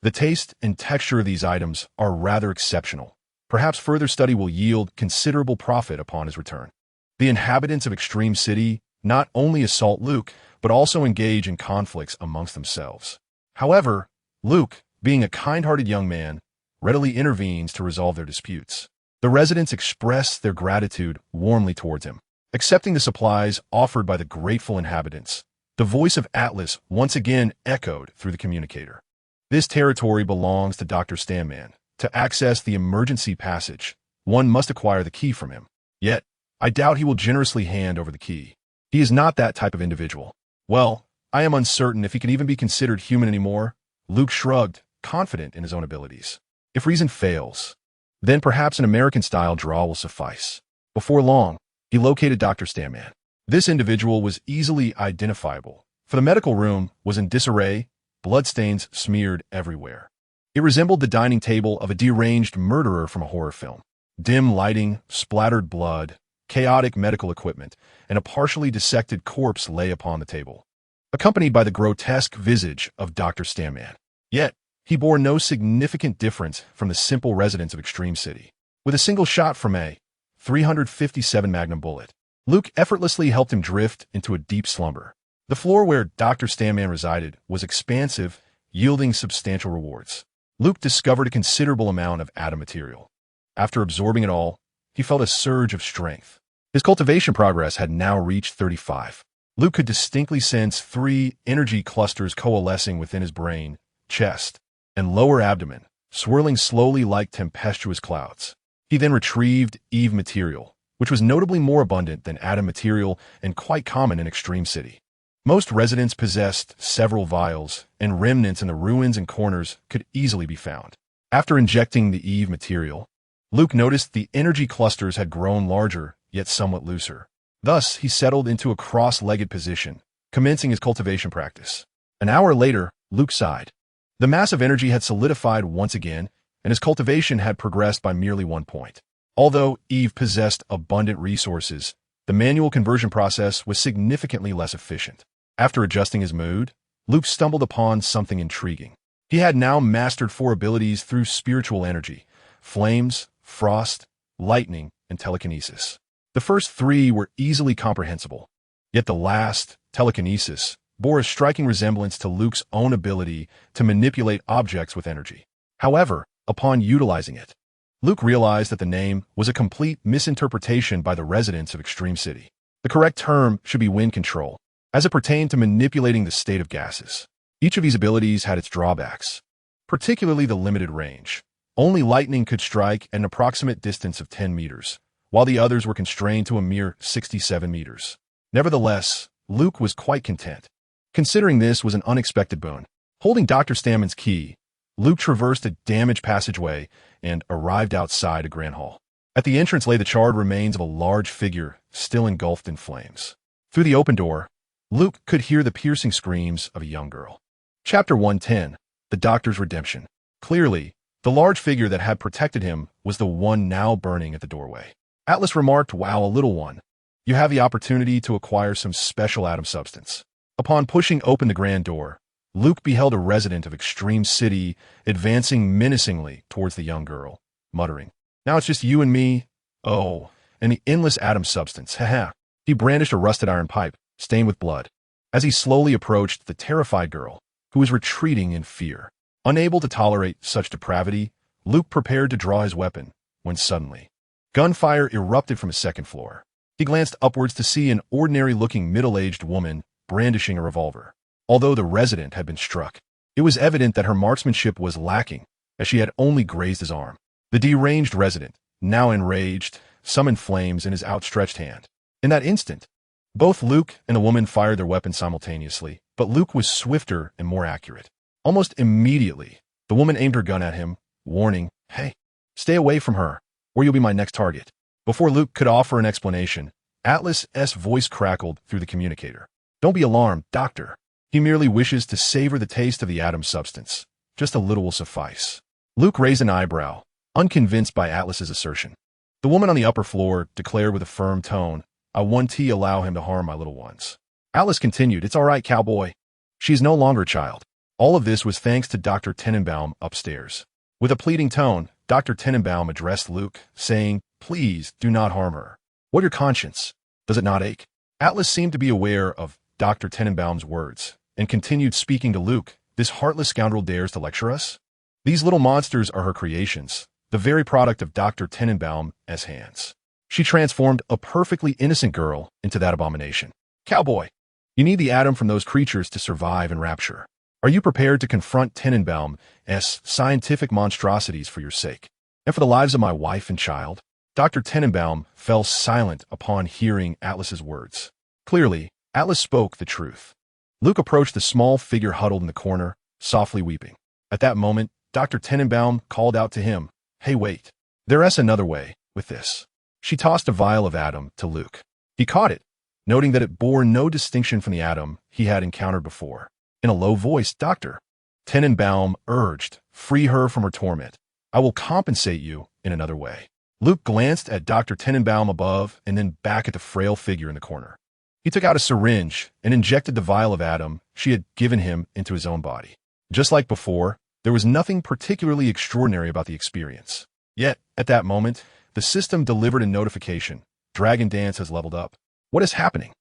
The taste and texture of these items are rather exceptional. Perhaps further study will yield considerable profit upon his return. The inhabitants of Extreme City not only assault Luke, but also engage in conflicts amongst themselves. However, Luke, being a kind-hearted young man, readily intervenes to resolve their disputes. The residents express their gratitude warmly towards him. Accepting the supplies offered by the grateful inhabitants, the voice of Atlas once again echoed through the communicator. "This territory belongs to Dr. Stanman. To access the emergency passage, one must acquire the key from him. Yet, I doubt he will generously hand over the key. He is not that type of individual." "Well, I am uncertain if he can even be considered human anymore." Luke shrugged, confident in his own abilities. "If reason fails, then perhaps an American-style draw will suffice." Before long, he located Dr. Stanman. This individual was easily identifiable, for the medical room was in disarray, bloodstains smeared everywhere. It resembled the dining table of a deranged murderer from a horror film. Dim lighting, splattered blood, chaotic medical equipment, and a partially dissected corpse lay upon the table, accompanied by the grotesque visage of Dr. Stanman. Yet, he bore no significant difference from the simple residents of Extreme City. With a single shot from a .357 Magnum bullet, Luke effortlessly helped him drift into a deep slumber. The floor where Dr. Stanman resided was expansive, yielding substantial rewards. Luke discovered a considerable amount of atom material. After absorbing it all, he felt a surge of strength. His cultivation progress had now reached 35. Luke could distinctly sense 3 energy clusters coalescing within his brain, chest, and lower abdomen, swirling slowly like tempestuous clouds. He then retrieved Eve material, which was notably more abundant than atom material and quite common in Extreme City. Most residents possessed several vials, and remnants in the ruins and corners could easily be found. After injecting the Eve material, Luke noticed the energy clusters had grown larger, yet somewhat looser. Thus, he settled into a cross-legged position, commencing his cultivation practice. An hour later, Luke sighed. The mass of energy had solidified once again, and his cultivation had progressed by merely 1 point. Although Eve possessed abundant resources, the manual conversion process was significantly less efficient. After adjusting his mood, Luke stumbled upon something intriguing. He had now mastered 4 abilities through spiritual energy: flames, frost, lightning, and telekinesis. The first 3 were easily comprehensible, yet the last, telekinesis, bore a striking resemblance to Luke's own ability to manipulate objects with energy. However, upon utilizing it, Luke realized that the name was a complete misinterpretation by the residents of Extreme City. The correct term should be wind control, as it pertained to manipulating the state of gases. Each of these abilities had its drawbacks, particularly the limited range. Only lightning could strike at an approximate distance of 10 meters, while the others were constrained to a mere 67 meters. Nevertheless, Luke was quite content, considering this was an unexpected boon. Holding Dr. Stanman's key, Luke traversed a damaged passageway and arrived outside a grand hall. At the entrance lay the charred remains of a large figure, still engulfed in flames. Through the open door, Luke could hear the piercing screams of a young girl. Chapter 110, The Doctor's Redemption. Clearly, the large figure that had protected him was the one now burning at the doorway. Atlas remarked, "Wow, a little one. You have the opportunity to acquire some special atom substance." Upon pushing open the grand door, Luke beheld a resident of Extreme City advancing menacingly towards the young girl, muttering, "Now it's just you and me. Oh, and the endless atom substance, haha." He brandished a rusted iron pipe, stained with blood, as he slowly approached the terrified girl, who was retreating in fear. Unable to tolerate such depravity, Luke prepared to draw his weapon, when suddenly, Gunfire erupted from his second floor. He glanced upwards to see an ordinary-looking middle-aged woman brandishing a revolver. Although the resident had been struck, it was evident that her marksmanship was lacking, as she had only grazed his arm. The deranged resident, now enraged, summoned flames in his outstretched hand. In that instant, both Luke and the woman fired their weapons simultaneously, but Luke was swifter and more accurate. Almost immediately, the woman aimed her gun at him, warning, "Hey, stay away from her, or you'll be my next target." Before Luke could offer an explanation, Atlas's voice crackled through the communicator. "Don't be alarmed, Doctor. He merely wishes to savor the taste of the atom substance. Just a little will suffice." Luke raised an eyebrow, unconvinced by Atlas's assertion. The woman on the upper floor declared with a firm tone, "I won't allow him to harm my little ones." Atlas continued, "It's all right, cowboy. She is no longer a child." All of this was thanks to Dr. Tenenbaum upstairs. With a pleading tone, Dr. Tenenbaum addressed Luke, saying, "Please do not harm her. What your conscience? Does it not ache?" Atlas seemed to be aware of Dr. Tenenbaum's words, and continued speaking to Luke. "This heartless scoundrel dares to lecture us? These little monsters are her creations, the very product of Dr. Tenenbaum's hands. She transformed a perfectly innocent girl into that abomination. Cowboy, you need the atom from those creatures to survive in rapture. Are you prepared to confront Tenenbaum's scientific monstrosities for your sake, and for the lives of my wife and child?" Dr. Tenenbaum fell silent upon hearing Atlas's words. Clearly, Atlas spoke the truth. Luke approached the small figure huddled in the corner, softly weeping. At that moment, Dr. Tenenbaum called out to him, "Hey, wait. There's another way with this." She tossed a vial of atom to Luke. He caught it, noting that it bore no distinction from the atom he had encountered before. In a low voice, "Doctor," Tenenbaum urged, "free her from her torment. I will compensate you in another way." Luke glanced at Dr. Tenenbaum above and then back at the frail figure in the corner. He took out a syringe and injected the vial of atom she had given him into his own body. Just like before, there was nothing particularly extraordinary about the experience. Yet, at that moment, the system delivered a notification. Dragon Dance has leveled up. What is happening?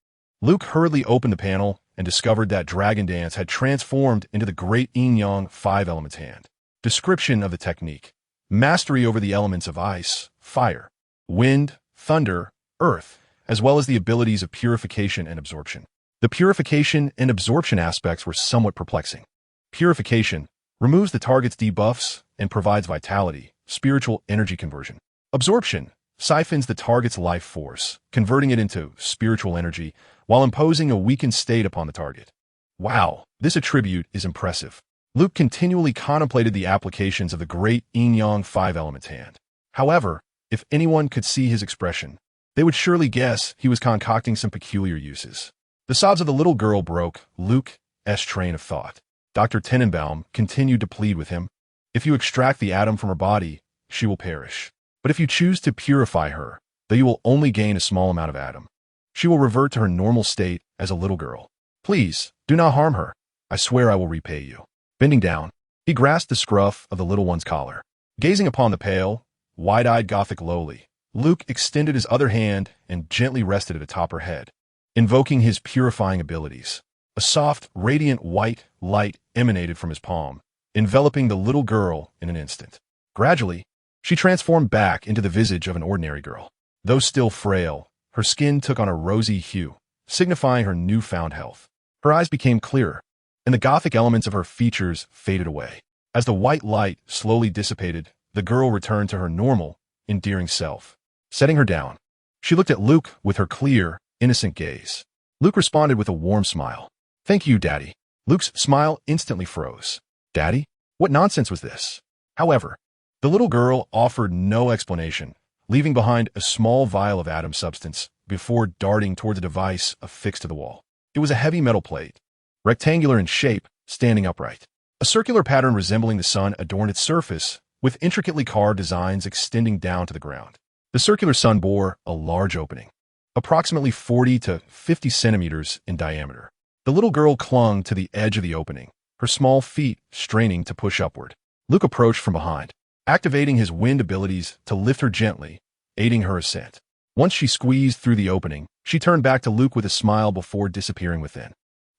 Luke hurriedly opened the panel and discovered that Dragon Dance had transformed into the great Yin-Yang 5 Elements hand. Description of the technique. Mastery over the elements of ice, fire, wind, thunder, earth, as well as the abilities of purification and absorption. The purification and absorption aspects were somewhat perplexing. Purification removes the target's debuffs and provides vitality, spiritual energy conversion. Absorption siphons the target's life force, converting it into spiritual energy while imposing a weakened state upon the target. Wow, this attribute is impressive. Luke continually contemplated the applications of the great Yin-Yang 5 Elements hand. However, if anyone could see his expression, they would surely guess he was concocting some peculiar uses. The sobs of the little girl broke Luke's train of thought. Dr. Tenenbaum continued to plead with him. "If you extract the atom from her body, she will perish. But if you choose to purify her, though you will only gain a small amount of atom, she will revert to her normal state as a little girl. Please, do not harm her. I swear I will repay you." Bending down, he grasped the scruff of the little one's collar. Gazing upon the pale, wide-eyed Gothic lowly, Luke extended his other hand and gently rested it atop her head, invoking his purifying abilities. A soft, radiant white light emanated from his palm, enveloping the little girl in an instant. Gradually, she transformed back into the visage of an ordinary girl. Though still frail, her skin took on a rosy hue, signifying her newfound health. Her eyes became clearer, and the Gothic elements of her features faded away. As the white light slowly dissipated, the girl returned to her normal, endearing self. Setting her down, she looked at Luke with her clear, innocent gaze. Luke responded with a warm smile. "Thank you, Daddy." Luke's smile instantly froze. "Daddy? What nonsense was this?" However, the little girl offered no explanation, leaving behind a small vial of atom substance before darting toward the device affixed to the wall. It was a heavy metal plate, rectangular in shape, standing upright. A circular pattern resembling the sun adorned its surface, with intricately carved designs extending down to the ground. The circular sun bore a large opening, approximately 40 to 50 centimeters in diameter. The little girl clung to the edge of the opening, her small feet straining to push upward. Luke approached from behind, activating his wind abilities to lift her gently, aiding her ascent. Once she squeezed through the opening, she turned back to Luke with a smile before disappearing within.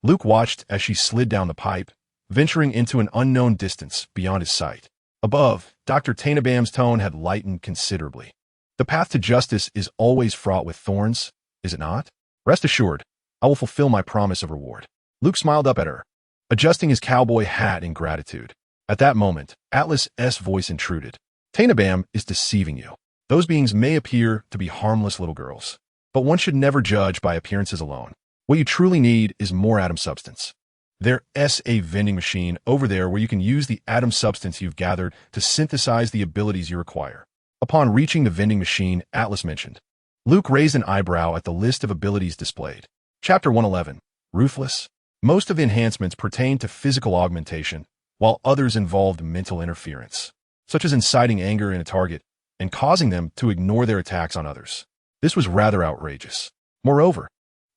Luke watched as she slid down the pipe, venturing into an unknown distance beyond his sight. Above, Dr. Tenenbaum's tone had lightened considerably. The path to justice is always fraught with thorns, is it not? Rest assured, I will fulfill my promise of reward. Luke smiled up at her, adjusting his cowboy hat in gratitude. At that moment, Atlas's voice intruded. Tainabam is deceiving you. Those beings may appear to be harmless little girls, but one should never judge by appearances alone. What you truly need is more atom substance. There's a vending machine over there where you can use the atom substance you've gathered to synthesize the abilities you require. Upon reaching the vending machine, Atlas mentioned. Luke raised an eyebrow at the list of abilities displayed. Chapter 111. Ruthless. Most of the enhancements pertain to physical augmentation, while others involved mental interference, such as inciting anger in a target and causing them to ignore their attacks on others. This was rather outrageous. Moreover,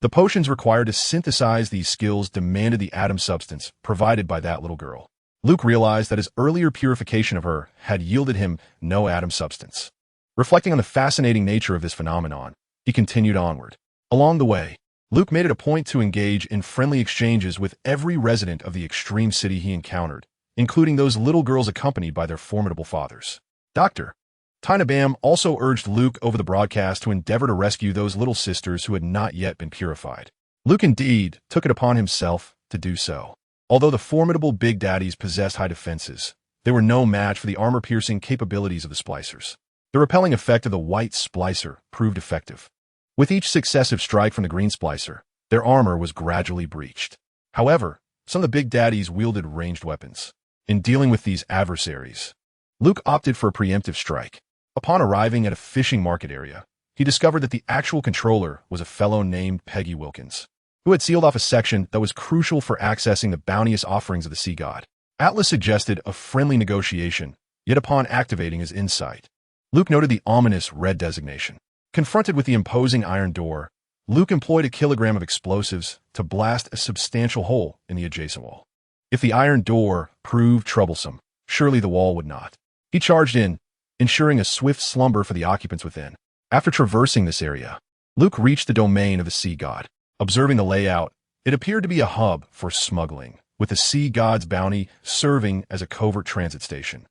the potions required to synthesize these skills demanded the atom substance provided by that little girl. Luke realized that his earlier purification of her had yielded him no atom substance. Reflecting on the fascinating nature of this phenomenon, he continued onward. Along the way, Luke made it a point to engage in friendly exchanges with every resident of the extreme city he encountered, including those little girls accompanied by their formidable fathers. Dr. Tainabam also urged Luke over the broadcast to endeavor to rescue those little sisters who had not yet been purified. Luke indeed took it upon himself to do so. Although the formidable Big Daddies possessed high defenses, they were no match for the armor-piercing capabilities of the splicers. The repelling effect of the white splicer proved effective. With each successive strike from the green splicer, their armor was gradually breached. However, some of the Big Daddies wielded ranged weapons. In dealing with these adversaries, Luke opted for a preemptive strike. Upon arriving at a fishing market area, he discovered that the actual controller was a fellow named Peggy Wilkins, who had sealed off a section that was crucial for accessing the bounteous offerings of the sea god. Atlas suggested a friendly negotiation, yet upon activating his insight, Luke noted the ominous red designation. Confronted with the imposing iron door, Luke employed a kilogram of explosives to blast a substantial hole in the adjacent wall. If the iron door proved troublesome, surely the wall would not. He charged in, ensuring a swift slumber for the occupants within. After traversing this area, Luke reached the domain of the sea god. Observing the layout, it appeared to be a hub for smuggling, with the sea god's bounty serving as a covert transit station.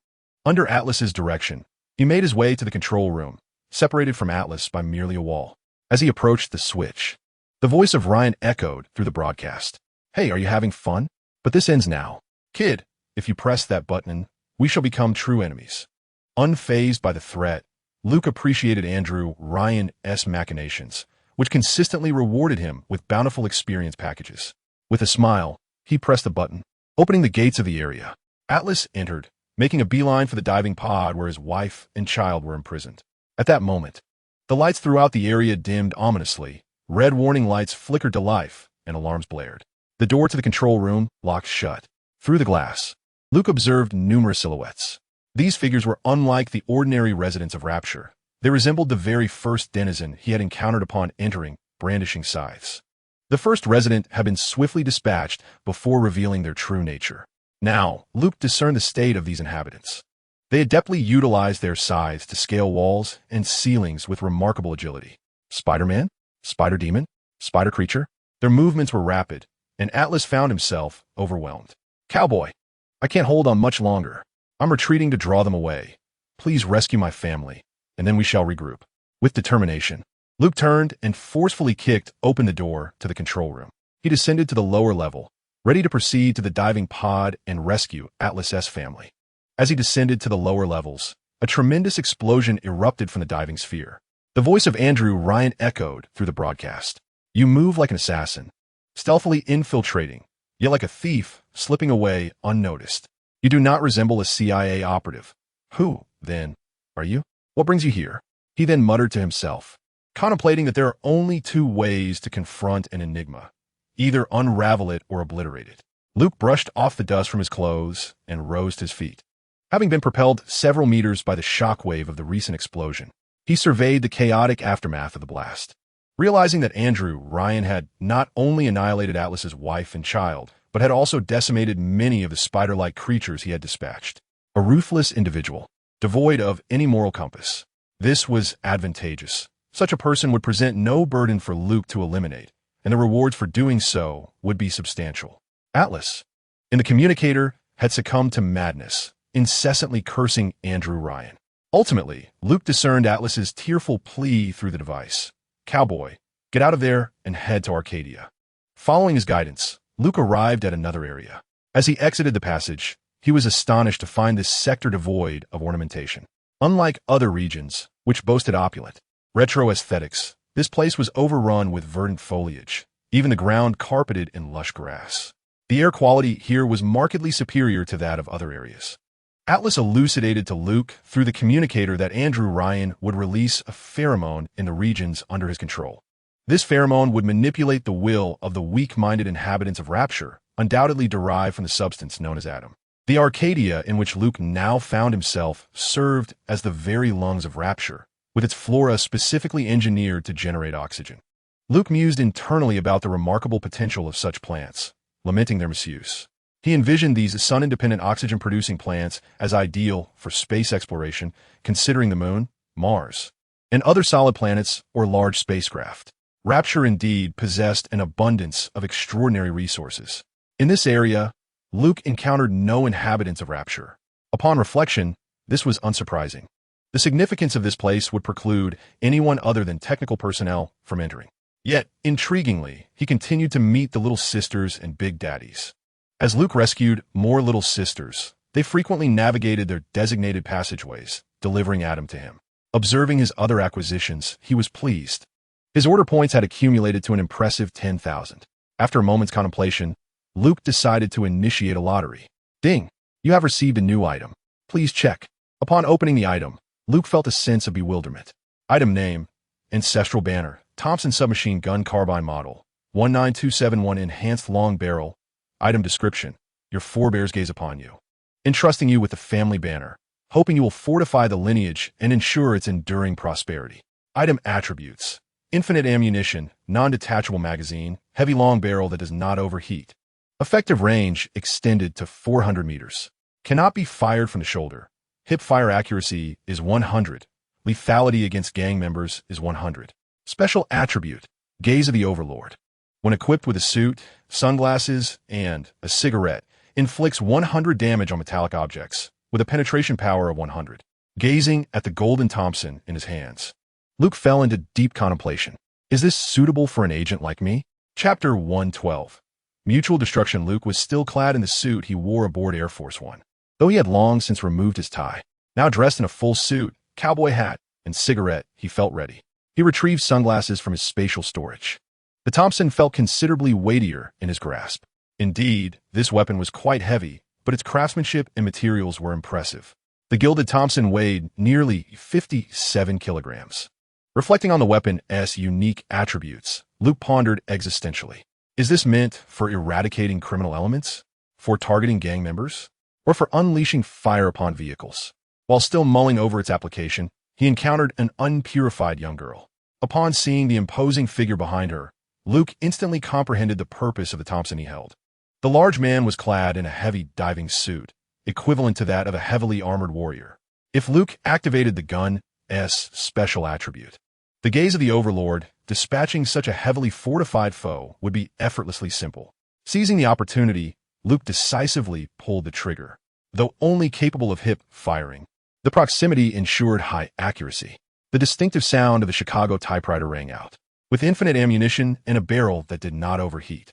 Under Atlas's direction, he made his way to the control room, separated from Atlas by merely a wall. As he approached the switch, the voice of Ryan echoed through the broadcast. "Hey, are you having fun? But this ends now. Kid, if you press that button, we shall become true enemies." Unfazed by the threat, Luke appreciated Andrew Ryan's machinations, which consistently rewarded him with bountiful experience packages. With a smile, he pressed the button, opening the gates of the area. Atlas entered, making a beeline for the diving pod where his wife and child were imprisoned. At that moment, the lights throughout the area dimmed ominously, red warning lights flickered to life, and alarms blared. The door to the control room locked shut. Through the glass, Luke observed numerous silhouettes. These figures were unlike the ordinary residents of Rapture. They resembled the very first denizen he had encountered upon entering, brandishing scythes. The first resident had been swiftly dispatched before revealing their true nature. Now, Luke discerned the state of these inhabitants. They adeptly utilized their scythes to scale walls and ceilings with remarkable agility. Spider-Man? Spider-Demon? Spider-Creature? Their movements were rapid, and Atlas found himself overwhelmed. "Cowboy, I can't hold on much longer. I'm retreating to draw them away. Please rescue my family, and then we shall regroup." With determination, Luke turned and forcefully kicked open the door to the control room. He descended to the lower level, ready to proceed to the diving pod and rescue Atlas's family. As he descended to the lower levels, a tremendous explosion erupted from the diving sphere. The voice of Andrew Ryan echoed through the broadcast. "You move like an assassin, stealthily infiltrating, yet like a thief, slipping away unnoticed. You do not resemble a CIA operative. Who, then, are you? What brings you here?" He then muttered to himself, contemplating that there are only two ways to confront an enigma: either unravel it or obliterate it. Luke brushed off the dust from his clothes and rose to his feet. Having been propelled several meters by the shockwave of the recent explosion, he surveyed the chaotic aftermath of the blast. Realizing that Andrew Ryan had not only annihilated Atlas's wife and child, but had also decimated many of the spider-like creatures he had dispatched. A ruthless individual, devoid of any moral compass. This was advantageous. Such a person would present no burden for Luke to eliminate, and the rewards for doing so would be substantial. Atlas, in the communicator, had succumbed to madness, incessantly cursing Andrew Ryan. Ultimately, Luke discerned Atlas's tearful plea through the device. Cowboy, get out of there and head to Arcadia. Following his guidance, Luke arrived at another area. As he exited the passage, he was astonished to find this sector devoid of ornamentation. Unlike other regions, which boasted opulent, retro aesthetics, this place was overrun with verdant foliage, even the ground carpeted in lush grass. The air quality here was markedly superior to that of other areas. Atlas elucidated to Luke through the communicator that Andrew Ryan would release a pheromone in the regions under his control. This pheromone would manipulate the will of the weak-minded inhabitants of Rapture, undoubtedly derived from the substance known as Adam. The Arcadia in which Luke now found himself served as the very lungs of Rapture, with its flora specifically engineered to generate oxygen. Luke mused internally about the remarkable potential of such plants, lamenting their misuse. He envisioned these sun-independent oxygen-producing plants as ideal for space exploration, considering the Moon, Mars, and other solid planets or large spacecraft. Rapture indeed possessed an abundance of extraordinary resources. In this area, Luke encountered no inhabitants of Rapture. Upon reflection, this was unsurprising. The significance of this place would preclude anyone other than technical personnel from entering. Yet, intriguingly, he continued to meet the little sisters and big daddies. As Luke rescued more little sisters, they frequently navigated their designated passageways, delivering Adam to him. Observing his other acquisitions, he was pleased. His order points had accumulated to an impressive 10,000. After a moment's contemplation, Luke decided to initiate a lottery. Ding! You have received a new item. Please check. Upon opening the item, Luke felt a sense of bewilderment. Item name: Ancestral Banner, Thompson Submachine Gun Carbine Model, 19271 Enhanced Long Barrel. Item description: Your forebears gaze upon you, entrusting you with the family banner, hoping you will fortify the lineage and ensure its enduring prosperity. Item attributes: Infinite ammunition, non-detachable magazine, heavy long barrel that does not overheat. Effective range extended to 400 meters. Cannot be fired from the shoulder. Hip fire accuracy is 100. Lethality against gang members is 100. Special attribute: Gaze of the Overlord. When equipped with a suit, sunglasses, and a cigarette, inflicts 100 damage on metallic objects, with a penetration power of 100. Gazing at the golden Thompson in his hands, Luke fell into deep contemplation. Is this suitable for an agent like me? Chapter 112. Mutual Destruction. Luke was still clad in the suit he wore aboard Air Force One, though he had long since removed his tie. Now dressed in a full suit, cowboy hat, and cigarette, he felt ready. He retrieved sunglasses from his spatial storage. The Thompson felt considerably weightier in his grasp. Indeed, this weapon was quite heavy, but its craftsmanship and materials were impressive. The gilded Thompson weighed nearly 57 kilograms. Reflecting on the weapon's unique attributes, Luke pondered existentially. Is this meant for eradicating criminal elements? For targeting gang members? Or for unleashing fire upon vehicles? While still mulling over its application, he encountered an unpurified young girl. Upon seeing the imposing figure behind her, Luke instantly comprehended the purpose of the Thompson he held. The large man was clad in a heavy diving suit, equivalent to that of a heavily armored warrior. If Luke activated the gun's special attribute, the gaze of the Overlord, dispatching such a heavily fortified foe would be effortlessly simple. Seizing the opportunity, Luke decisively pulled the trigger. Though only capable of hip firing, the proximity ensured high accuracy. The distinctive sound of the Chicago typewriter rang out, with infinite ammunition and a barrel that did not overheat.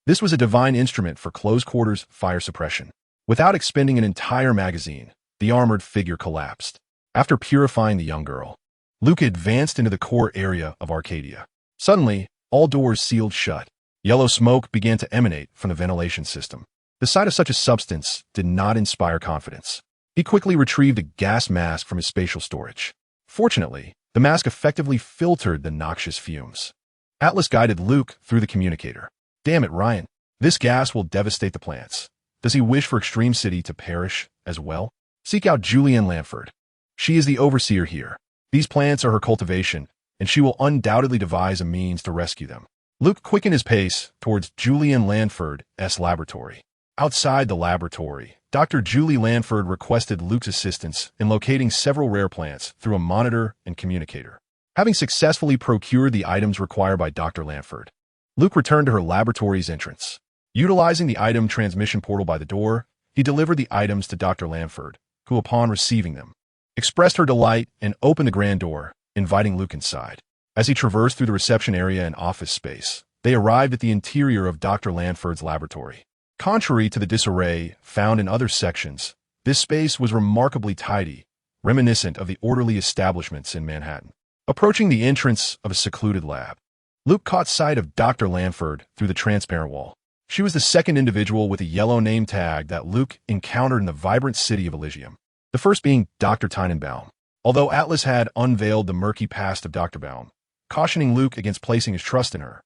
This was a divine instrument for close-quarters fire suppression. Without expending an entire magazine, the armored figure collapsed. After purifying the young girl, Luke advanced into the core area of Arcadia. Suddenly, all doors sealed shut. Yellow smoke began to emanate from the ventilation system. The sight of such a substance did not inspire confidence. He quickly retrieved a gas mask from his spatial storage. Fortunately, the mask effectively filtered the noxious fumes. Atlas guided Luke through the communicator. Damn it, Ryan. This gas will devastate the plants. Does he wish for Extreme City to perish as well? Seek out Julianne Lanford. She is the overseer here. These plants are her cultivation, and she will undoubtedly devise a means to rescue them. Luke quickened his pace towards Julianne Lanford's laboratory. Outside the laboratory, Dr. Julie Lanford requested Luke's assistance in locating several rare plants through a monitor and communicator. Having successfully procured the items required by Dr. Lanford, Luke returned to her laboratory's entrance. Utilizing the item transmission portal by the door, he delivered the items to Dr. Lanford, who, upon receiving them, expressed her delight and opened the grand door, inviting Luke inside. As he traversed through the reception area and office space, they arrived at the interior of Dr. Lanford's laboratory. Contrary to the disarray found in other sections, this space was remarkably tidy, reminiscent of the orderly establishments in Manhattan. Approaching the entrance of a secluded lab, Luke caught sight of Dr. Lanford through the transparent wall. She was the second individual with a yellow name tag that Luke encountered in the vibrant city of Elysium. The first being Dr. Tannenbaum. Although Atlas had unveiled the murky past of Dr. Baum, cautioning Luke against placing his trust in her,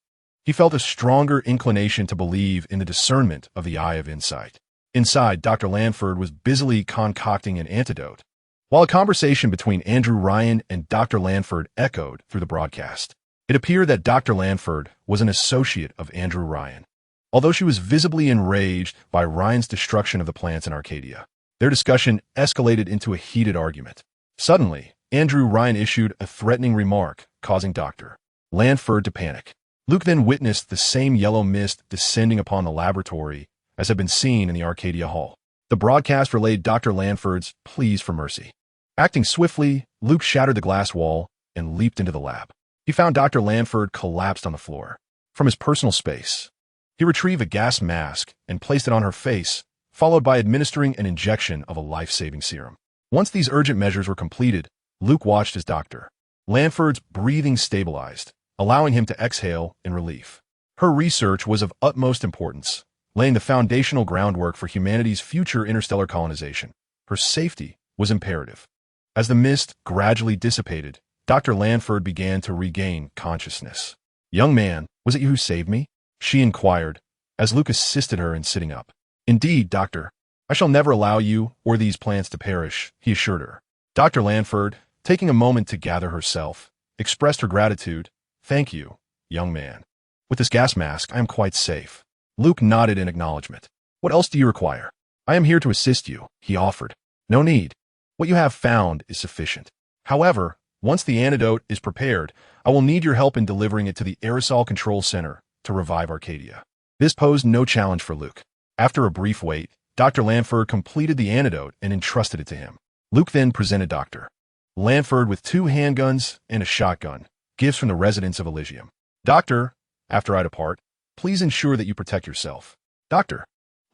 he felt a stronger inclination to believe in the discernment of the Eye of Insight. Inside, Dr. Lanford was busily concocting an antidote, while a conversation between Andrew Ryan and Dr. Lanford echoed through the broadcast. It appeared that Dr. Lanford was an associate of Andrew Ryan. Although she was visibly enraged by Ryan's destruction of the plants in Arcadia, their discussion escalated into a heated argument. Suddenly, Andrew Ryan issued a threatening remark, causing Dr. Lanford to panic. Luke then witnessed the same yellow mist descending upon the laboratory as had been seen in the Arcadia Hall. The broadcast relayed Dr. Lanford's pleas for mercy. Acting swiftly, Luke shattered the glass wall and leaped into the lab. He found Dr. Lanford collapsed on the floor. From his personal space, he retrieved a gas mask and placed it on her face, followed by administering an injection of a life-saving serum. Once these urgent measures were completed, Luke watched as Dr. Lanford's breathing stabilized, allowing him to exhale in relief. Her research was of utmost importance, laying the foundational groundwork for humanity's future interstellar colonization. Her safety was imperative. As the mist gradually dissipated, Dr. Lanford began to regain consciousness. "Young man, was it you who saved me?" she inquired, as Luke assisted her in sitting up. "Indeed, Doctor. I shall never allow you or these plants to perish," he assured her. Dr. Lanford, taking a moment to gather herself, expressed her gratitude. "Thank you, young man. With this gas mask, I am quite safe." Luke nodded in acknowledgement. "What else do you require?" "I am here to assist you," he offered. "No need. What you have found is sufficient. However, once the antidote is prepared, I will need your help in delivering it to the Aerosol Control Center to revive Arcadia." This posed no challenge for Luke. After a brief wait, Dr. Lanford completed the antidote and entrusted it to him. Luke then presented Dr. Lanford with 2 handguns and a shotgun, gifts from the residents of Elysium. "Doctor, after I depart, please ensure that you protect yourself." Dr.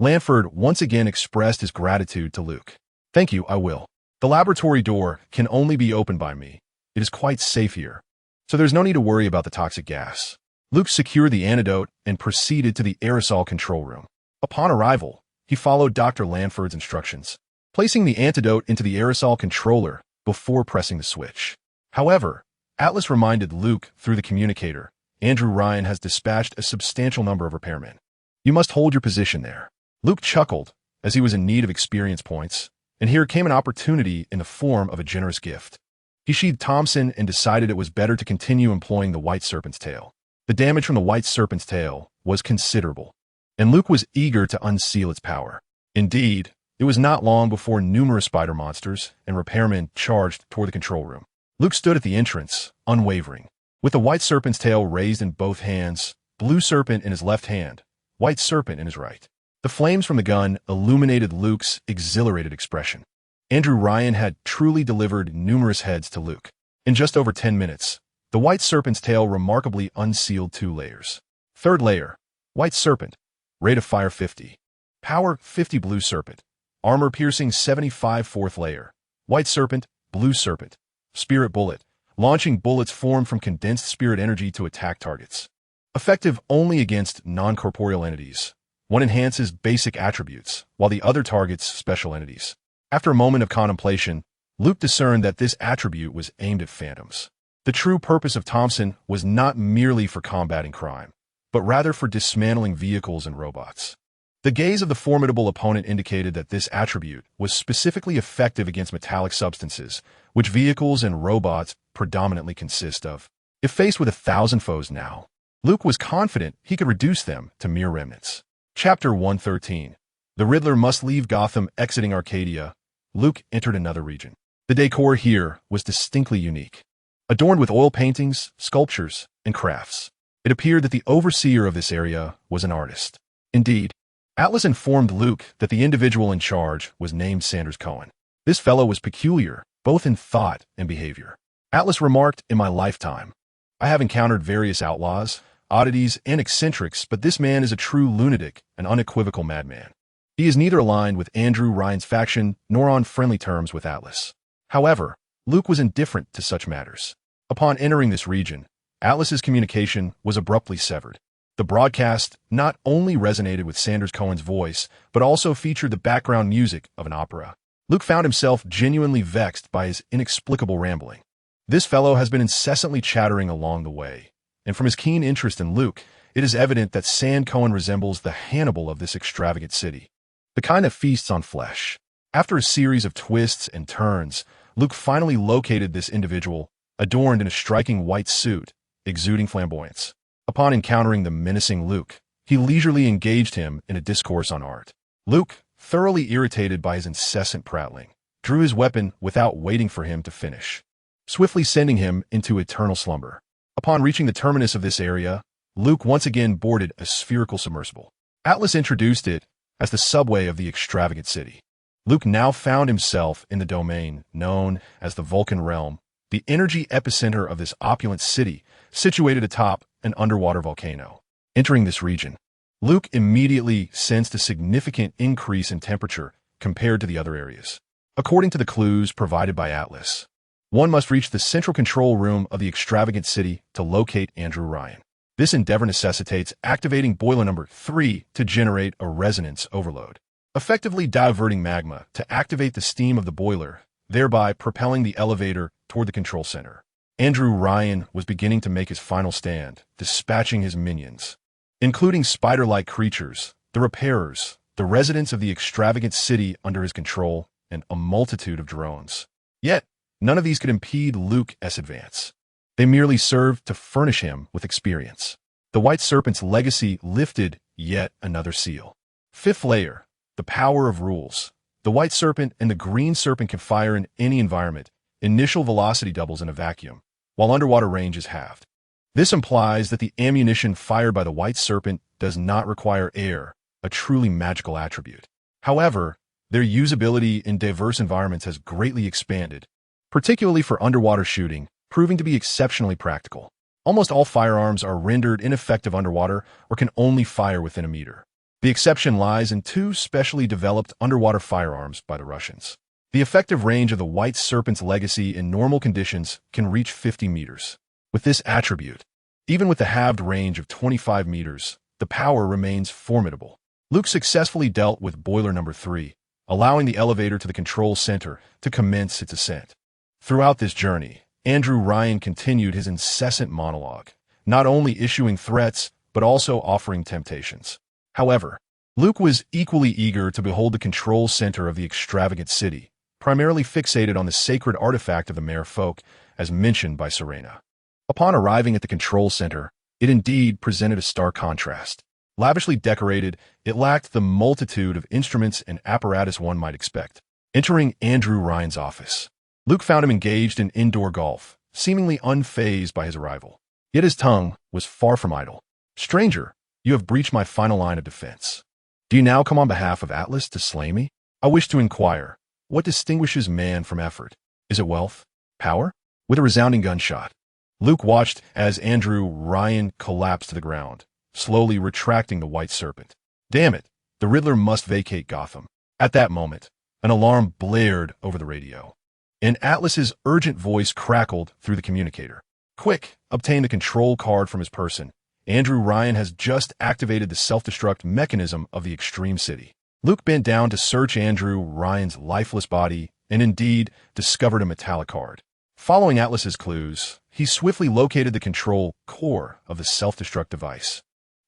Lanford once again expressed his gratitude to Luke. "Thank you, I will. The laboratory door can only be opened by me. It is quite safe here, so there's no need to worry about the toxic gas." Luke secured the antidote and proceeded to the aerosol control room. Upon arrival, he followed Dr. Lanford's instructions, placing the antidote into the aerosol controller before pressing the switch. However, Atlas reminded Luke through the communicator, Andrew Ryan has dispatched a substantial number of repairmen. "You must hold your position there." Luke chuckled, as he was in need of experience points, and here came an opportunity in the form of a generous gift. He sheathed Thompson and decided it was better to continue employing the White Serpent's tail. The damage from the White Serpent's tail was considerable, and Luke was eager to unseal its power. Indeed, it was not long before numerous spider monsters and repairmen charged toward the control room. Luke stood at the entrance, unwavering, with the White Serpent's tail raised in both hands, Blue Serpent in his left hand, White Serpent in his right. The flames from the gun illuminated Luke's exhilarated expression. Andrew Ryan had truly delivered numerous heads to Luke. In just over 10 minutes, the White Serpent's tail remarkably unsealed 2 layers. Third layer, White Serpent, rate of fire 50. Power 50 Blue Serpent, armor piercing 75 fourth layer. White Serpent, Blue Serpent, Spirit Bullet, launching bullets formed from condensed spirit energy to attack targets. Effective only against non-corporeal entities. One enhances basic attributes, while the other targets special entities. After a moment of contemplation, Luke discerned that this attribute was aimed at phantoms. The true purpose of Thompson was not merely for combating crime, but rather for dismantling vehicles and robots. The gaze of the formidable opponent indicated that this attribute was specifically effective against metallic substances, which vehicles and robots predominantly consist of. If faced with 1,000 foes now, Luke was confident he could reduce them to mere remnants. Chapter 113. The Riddler must leave Gotham. Exiting Arcadia, Luke entered another region. The decor here was distinctly unique, adorned with oil paintings, sculptures, and crafts. It appeared that the overseer of this area was an artist. Indeed, Atlas informed Luke that the individual in charge was named Sanders Cohen. This fellow was peculiar, both in thought and behavior. Atlas remarked, "In my lifetime, I have encountered various outlaws, oddities, and eccentrics, but this man is a true lunatic, an unequivocal madman. He is neither aligned with Andrew Ryan's faction nor on friendly terms with Atlas." However, Luke was indifferent to such matters. Upon entering this region, Atlas's communication was abruptly severed. The broadcast not only resonated with Sanders Cohen's voice, but also featured the background music of an opera. Luke found himself genuinely vexed by his inexplicable rambling. This fellow has been incessantly chattering along the way, and from his keen interest in Luke, it is evident that Sand Cohen resembles the Hannibal of this extravagant city, the kind that feasts on flesh. After a series of twists and turns, Luke finally located this individual, adorned in a striking white suit, exuding flamboyance. Upon encountering the menacing Luke, he leisurely engaged him in a discourse on art. Luke, thoroughly irritated by his incessant prattling, drew his weapon without waiting for him to finish, swiftly sending him into eternal slumber. Upon reaching the terminus of this area, Luke once again boarded a spherical submersible. Atlas introduced it as the subway of the extravagant city. Luke now found himself in the domain known as the Vulcan Realm, the energy epicenter of this opulent city, situated atop an underwater volcano. Entering this region, Luke immediately sensed a significant increase in temperature compared to the other areas. According to the clues provided by Atlas, one must reach the central control room of the extravagant city to locate Andrew Ryan. This endeavor necessitates activating boiler number 3 to generate a resonance overload, effectively diverting magma to activate the steam of the boiler, thereby propelling the elevator toward the control center. Andrew Ryan was beginning to make his final stand, dispatching his minions, including spider-like creatures, the repairers, the residents of the extravagant city under his control, and a multitude of drones. Yet, none of these could impede Luke's advance. They merely served to furnish him with experience. The White Serpent's legacy lifted yet another seal. Fifth layer, the power of rules. The White Serpent and the Green Serpent can fire in any environment. Initial velocity doubles in a vacuum, while underwater range is halved. This implies that the ammunition fired by the White Serpent does not require air, a truly magical attribute. However, their usability in diverse environments has greatly expanded, particularly for underwater shooting, proving to be exceptionally practical. Almost all firearms are rendered ineffective underwater or can only fire within a meter. The exception lies in two specially developed underwater firearms by the Russians. The effective range of the White Serpent's legacy in normal conditions can reach 50 meters. With this attribute, even with the halved range of 25 meters, the power remains formidable. Luke successfully dealt with boiler number 3, allowing the elevator to the control center to commence its ascent. Throughout this journey, Andrew Ryan continued his incessant monologue, not only issuing threats, but also offering temptations. However, Luke was equally eager to behold the control center of the extravagant city, primarily fixated on the sacred artifact of the Mare folk, as mentioned by Serena. Upon arriving at the control center, it indeed presented a stark contrast. Lavishly decorated, it lacked the multitude of instruments and apparatus one might expect. Entering Andrew Ryan's office, Luke found him engaged in indoor golf, seemingly unfazed by his arrival. Yet his tongue was far from idle. "Stranger, you have breached my final line of defense. Do you now come on behalf of Atlas to slay me? I wish to inquire, what distinguishes man from effort? Is it wealth? Power?" With a resounding gunshot, Luke watched as Andrew Ryan collapsed to the ground, slowly retracting the White Serpent. Damn it, the Riddler must vacate Gotham. At that moment, an alarm blared over the radio, and Atlas's urgent voice crackled through the communicator. "Quick, obtain the control card from his person. Andrew Ryan has just activated the self-destruct mechanism of the extreme city." Luke bent down to search Andrew Ryan's lifeless body and indeed discovered a metallic card. Following Atlas's clues, he swiftly located the control core of the self-destruct device.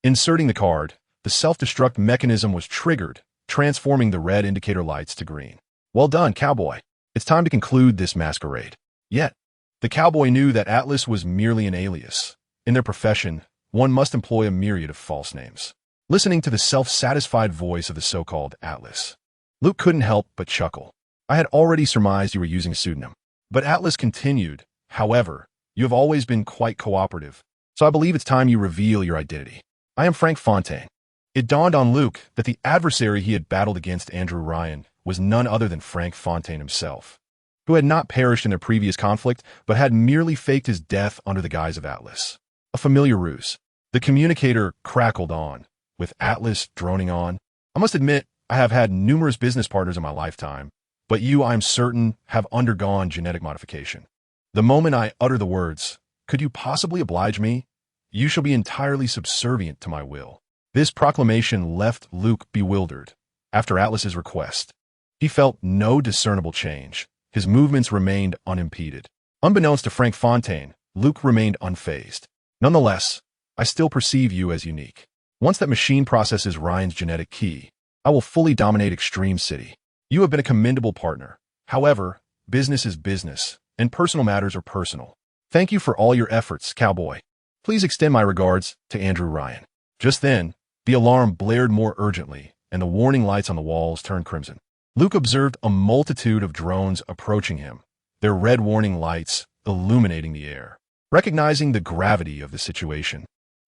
Inserting the card, the self-destruct mechanism was triggered, transforming the red indicator lights to green. "Well done, cowboy. It's time to conclude this masquerade." Yet, the cowboy knew that Atlas was merely an alias. In their profession, one must employ a myriad of false names. Listening to the self-satisfied voice of the so-called Atlas, Luke couldn't help but chuckle. "I had already surmised you were using a pseudonym." But Atlas continued, "However, you have always been quite cooperative, so I believe it's time you reveal your identity. I am Frank Fontaine." It dawned on Luke that the adversary he had battled against Andrew Ryan was none other than Frank Fontaine himself. who had not perished in a previous conflict, but had merely faked his death under the guise of Atlas. A familiar ruse. The communicator crackled on, with Atlas droning on. I must admit, I have had numerous business partners in my lifetime, but you, I am certain, have undergone genetic modification. The moment I utter the words, could you possibly oblige me? You shall be entirely subservient to my will. This proclamation left Luke bewildered. After Atlas's request, he felt no discernible change. His movements remained unimpeded. Unbeknownst to Frank Fontaine, Luke remained unfazed. Nonetheless, I still perceive you as unique. Once that machine processes Ryan's genetic key, I will fully dominate Extreme City. You have been a commendable partner. However, business is business, and personal matters are personal. Thank you for all your efforts, cowboy. Please extend my regards to Andrew Ryan. Just then, the alarm blared more urgently, and the warning lights on the walls turned crimson. Luke observed a multitude of drones approaching him, their red warning lights illuminating the air. Recognizing the gravity of the situation,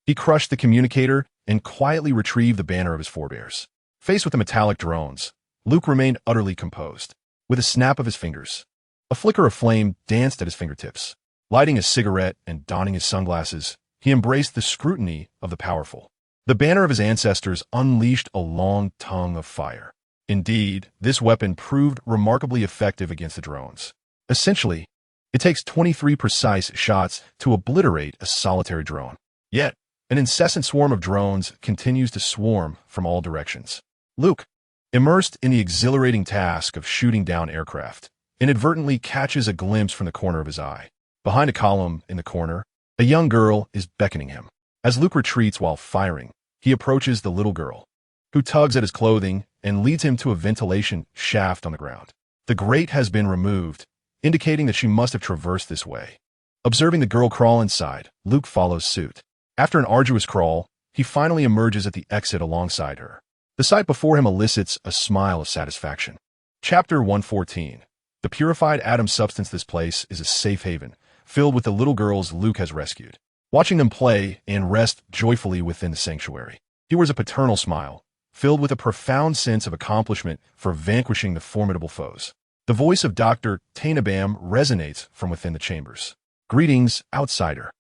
he crushed the communicator and quietly retrieved the banner of his forebears. Faced with the metallic drones, Luke remained utterly composed. With a snap of his fingers, a flicker of flame danced at his fingertips. Lighting a cigarette and donning his sunglasses, he embraced the scrutiny of the powerful. The banner of his ancestors unleashed a long tongue of fire. Indeed, this weapon proved remarkably effective against the drones. Essentially, it takes 23 precise shots to obliterate a solitary drone. Yet, an incessant swarm of drones continues to swarm from all directions. Luke, immersed in the exhilarating task of shooting down aircraft, inadvertently catches a glimpse from the corner of his eye. Behind a column in the corner, a young girl is beckoning him. As Luke retreats while firing, he approaches the little girl, who tugs at his clothing and leads him to a ventilation shaft on the ground. The grate has been removed, indicating that she must have traversed this way. Observing the girl crawl inside, Luke follows suit. After an arduous crawl, he finally emerges at the exit alongside her. The sight before him elicits a smile of satisfaction. Chapter 114. The purified atom substance. This place is a safe haven, filled with the little girls Luke has rescued. Watching them play and rest joyfully within the sanctuary, he wears a paternal smile, filled with a profound sense of accomplishment for vanquishing the formidable foes. The voice of Dr. Tainabam resonates from within the chambers. Greetings, outsider.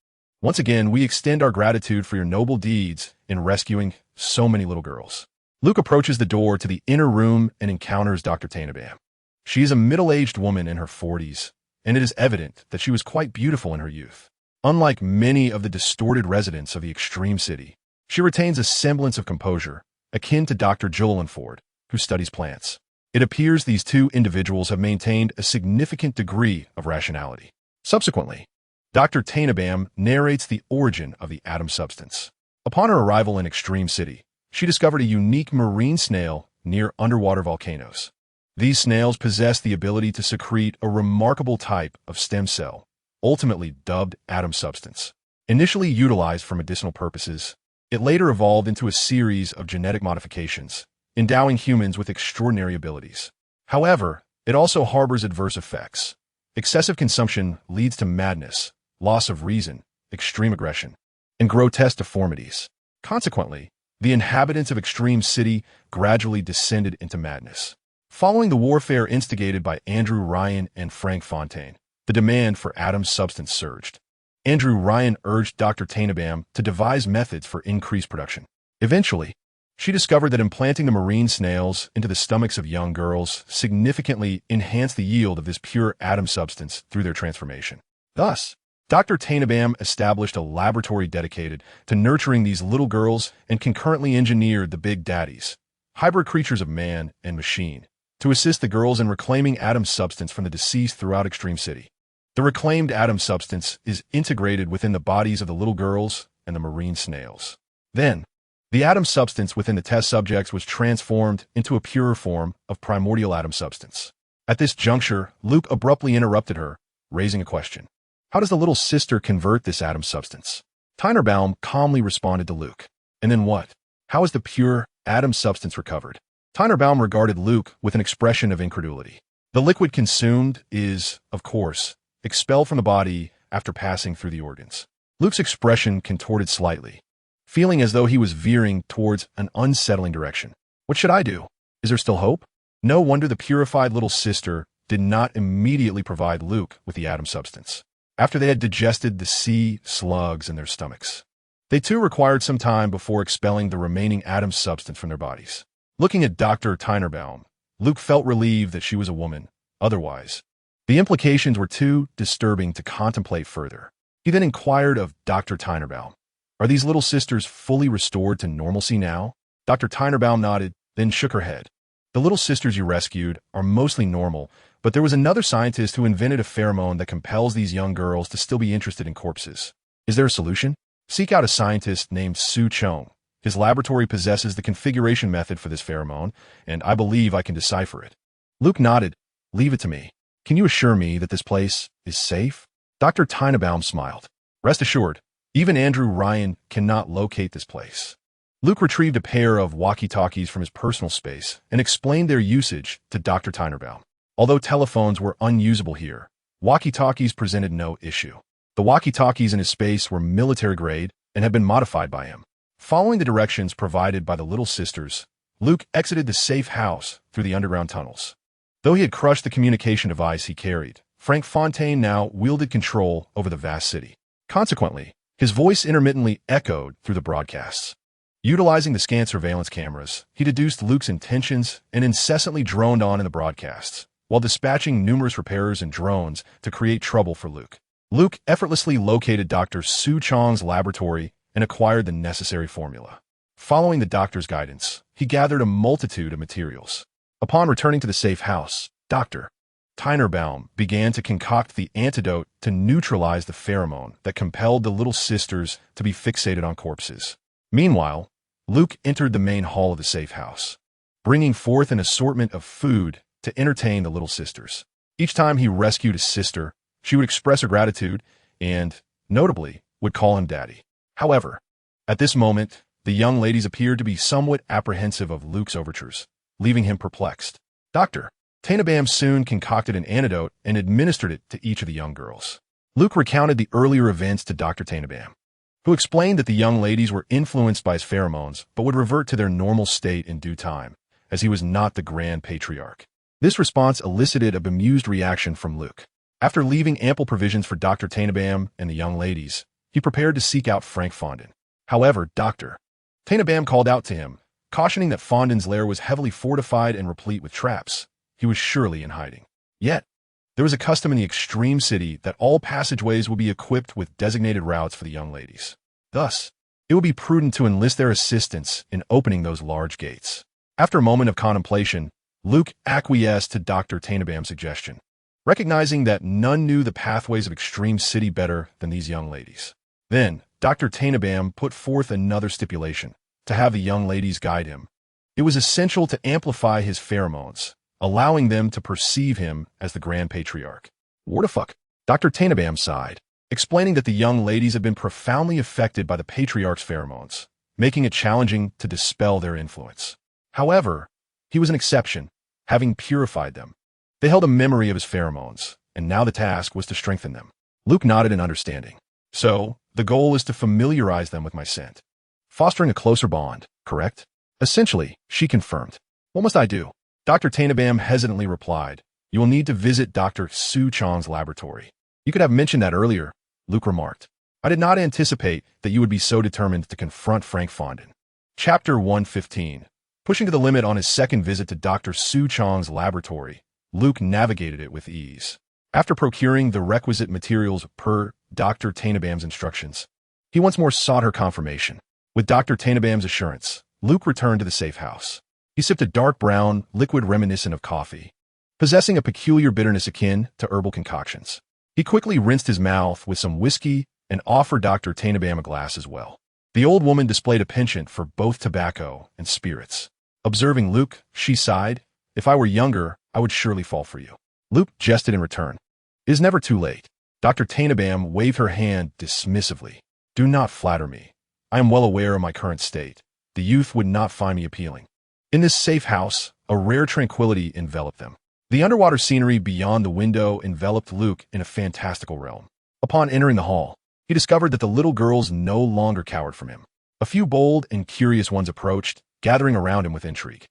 Once again, we extend our gratitude for your noble deeds in rescuing so many little girls. Luke approaches the door to the inner room and encounters Dr. Tainabam. She is a middle-aged woman in her 40s, and it is evident that she was quite beautiful in her youth. Unlike many of the distorted residents of the Extreme City, she retains a semblance of composure, akin to Dr. Joellen Ford, who studies plants. It appears these two individuals have maintained a significant degree of rationality. Subsequently, Dr. Tainabam narrates the origin of the atom substance. Upon her arrival in Extreme City, she discovered a unique marine snail near underwater volcanoes. These snails possess the ability to secrete a remarkable type of stem cell, ultimately dubbed atom substance. Initially utilized for medicinal purposes, it later evolved into a series of genetic modifications, endowing humans with extraordinary abilities. However, it also harbors adverse effects. Excessive consumption leads to madness, loss of reason, extreme aggression, and grotesque deformities. Consequently, the inhabitants of Extreme City gradually descended into madness. Following the warfare instigated by Andrew Ryan and Frank Fontaine, the demand for atom substance surged. Andrew Ryan urged Dr. Tainabam to devise methods for increased production. Eventually, she discovered that implanting the marine snails into the stomachs of young girls significantly enhanced the yield of this pure atom substance through their transformation. Thus, Dr. Tainabam established a laboratory dedicated to nurturing these little girls and concurrently engineered the Big Daddies, hybrid creatures of man and machine, to assist the girls in reclaiming atom substance from the deceased throughout Extreme City. The reclaimed atom substance is integrated within the bodies of the little girls and the marine snails. Then, the atom substance within the test subjects was transformed into a purer form of primordial atom substance. At this juncture, Luke abruptly interrupted her, raising a question. How does the little sister convert this atom substance? Tynerbaum calmly responded to Luke. And then what? How is the pure atom substance recovered? Tynerbaum regarded Luke with an expression of incredulity. The liquid consumed is, of course, expelled from the body after passing through the organs. Luke's expression contorted slightly, feeling as though he was veering towards an unsettling direction. What should I do? Is there still hope? No wonder the purified little sister did not immediately provide Luke with the atom substance. After they had digested the sea slugs in their stomachs, they too required some time before expelling the remaining atom substance from their bodies. Looking at Dr. Tynerbaum, Luke felt relieved that she was a woman. Otherwise, the implications were too disturbing to contemplate further. He then inquired of Dr. Tynerbaum, "Are these little sisters fully restored to normalcy now?" Dr. Tynerbaum nodded, then shook her head. "The little sisters you rescued are mostly normal, but there was another scientist who invented a pheromone that compels these young girls to still be interested in corpses. Is there a solution? Seek out a scientist named Su Chong. His laboratory possesses the configuration method for this pheromone, and I believe I can decipher it." Luke nodded. "Leave it to me. Can you assure me that this place is safe?" Dr. Tynerbaum smiled. "Rest assured, even Andrew Ryan cannot locate this place." Luke retrieved a pair of walkie-talkies from his personal space and explained their usage to Dr. Tynerbaum. Although telephones were unusable here, walkie-talkies presented no issue. The walkie-talkies in his space were military-grade and had been modified by him. Following the directions provided by the Little Sisters, Luke exited the safe house through the underground tunnels. Though he had crushed the communication device he carried, Frank Fontaine now wielded control over the vast city. Consequently, his voice intermittently echoed through the broadcasts. Utilizing the scant surveillance cameras, he deduced Luke's intentions and incessantly droned on in the broadcasts, while dispatching numerous repairers and drones to create trouble for Luke. Luke effortlessly located Dr. Su Chong's laboratory and acquired the necessary formula. Following the doctor's guidance, he gathered a multitude of materials. Upon returning to the safe house, Dr. Tynerbaum began to concoct the antidote to neutralize the pheromone that compelled the little sisters to be fixated on corpses. Meanwhile, Luke entered the main hall of the safe house, bringing forth an assortment of food to entertain the little sisters. Each time he rescued a sister, she would express her gratitude and, notably, would call him daddy. However, at this moment, the young ladies appeared to be somewhat apprehensive of Luke's overtures, leaving him perplexed. Dr. Tynerbaum soon concocted an antidote and administered it to each of the young girls. Luke recounted the earlier events to Dr. Tynerbaum, who explained that the young ladies were influenced by his pheromones but would revert to their normal state in due time, as he was not the Grand Patriarch. This response elicited a bemused reaction from Luke. After leaving ample provisions for Dr. Tynerbaum and the young ladies, he prepared to seek out Frank Fondin. However, Dr. Tynerbaum called out to him, cautioning that Fondin's lair was heavily fortified and replete with traps. He was surely in hiding. Yet, there was a custom in the extreme city that all passageways would be equipped with designated routes for the young ladies. Thus, it would be prudent to enlist their assistance in opening those large gates. After a moment of contemplation, Luke acquiesced to Dr. Tynerbaum's suggestion, recognizing that none knew the pathways of extreme city better than these young ladies. Then, Dr. Tynerbaum put forth another stipulation, to have the young ladies guide him. It was essential to amplify his pheromones, allowing them to perceive him as the Grand Patriarch. What the fuck? Dr. Tynerbaum sighed, explaining that the young ladies had been profoundly affected by the Patriarch's pheromones, making it challenging to dispel their influence. However, he was an exception, having purified them. They held a memory of his pheromones, and now the task was to strengthen them. Luke nodded in understanding. So, the goal is to familiarize them with my scent, fostering a closer bond, correct? Essentially, she confirmed. What must I do? Dr. Tynerbaum hesitantly replied, "You will need to visit Dr. Su Chong's laboratory." "You could have mentioned that earlier," Luke remarked. "I did not anticipate that you would be so determined to confront Frank Fondin." Chapter 115. Pushing to the limit on his second visit to Dr. Su Chong's laboratory, Luke navigated it with ease. After procuring the requisite materials per Dr. Tynerbaum's instructions, he once more sought her confirmation. With Dr. Tynerbaum's assurance, Luke returned to the safe house. He sipped a dark brown liquid reminiscent of coffee, possessing a peculiar bitterness akin to herbal concoctions. He quickly rinsed his mouth with some whiskey and offered Dr. Tynerbaum a glass as well. The old woman displayed a penchant for both tobacco and spirits. Observing Luke, she sighed, "If I were younger, I would surely fall for you." Luke jested in return. "It is never too late." Dr. Tynerbaum waved her hand dismissively. "Do not flatter me. I am well aware of my current state. The youth would not find me appealing." In this safe house, a rare tranquility enveloped them. The underwater scenery beyond the window enveloped Luke in a fantastical realm. Upon entering the hall, he discovered that the little girls no longer cowered from him. A few bold and curious ones approached, gathering around him with intrigue.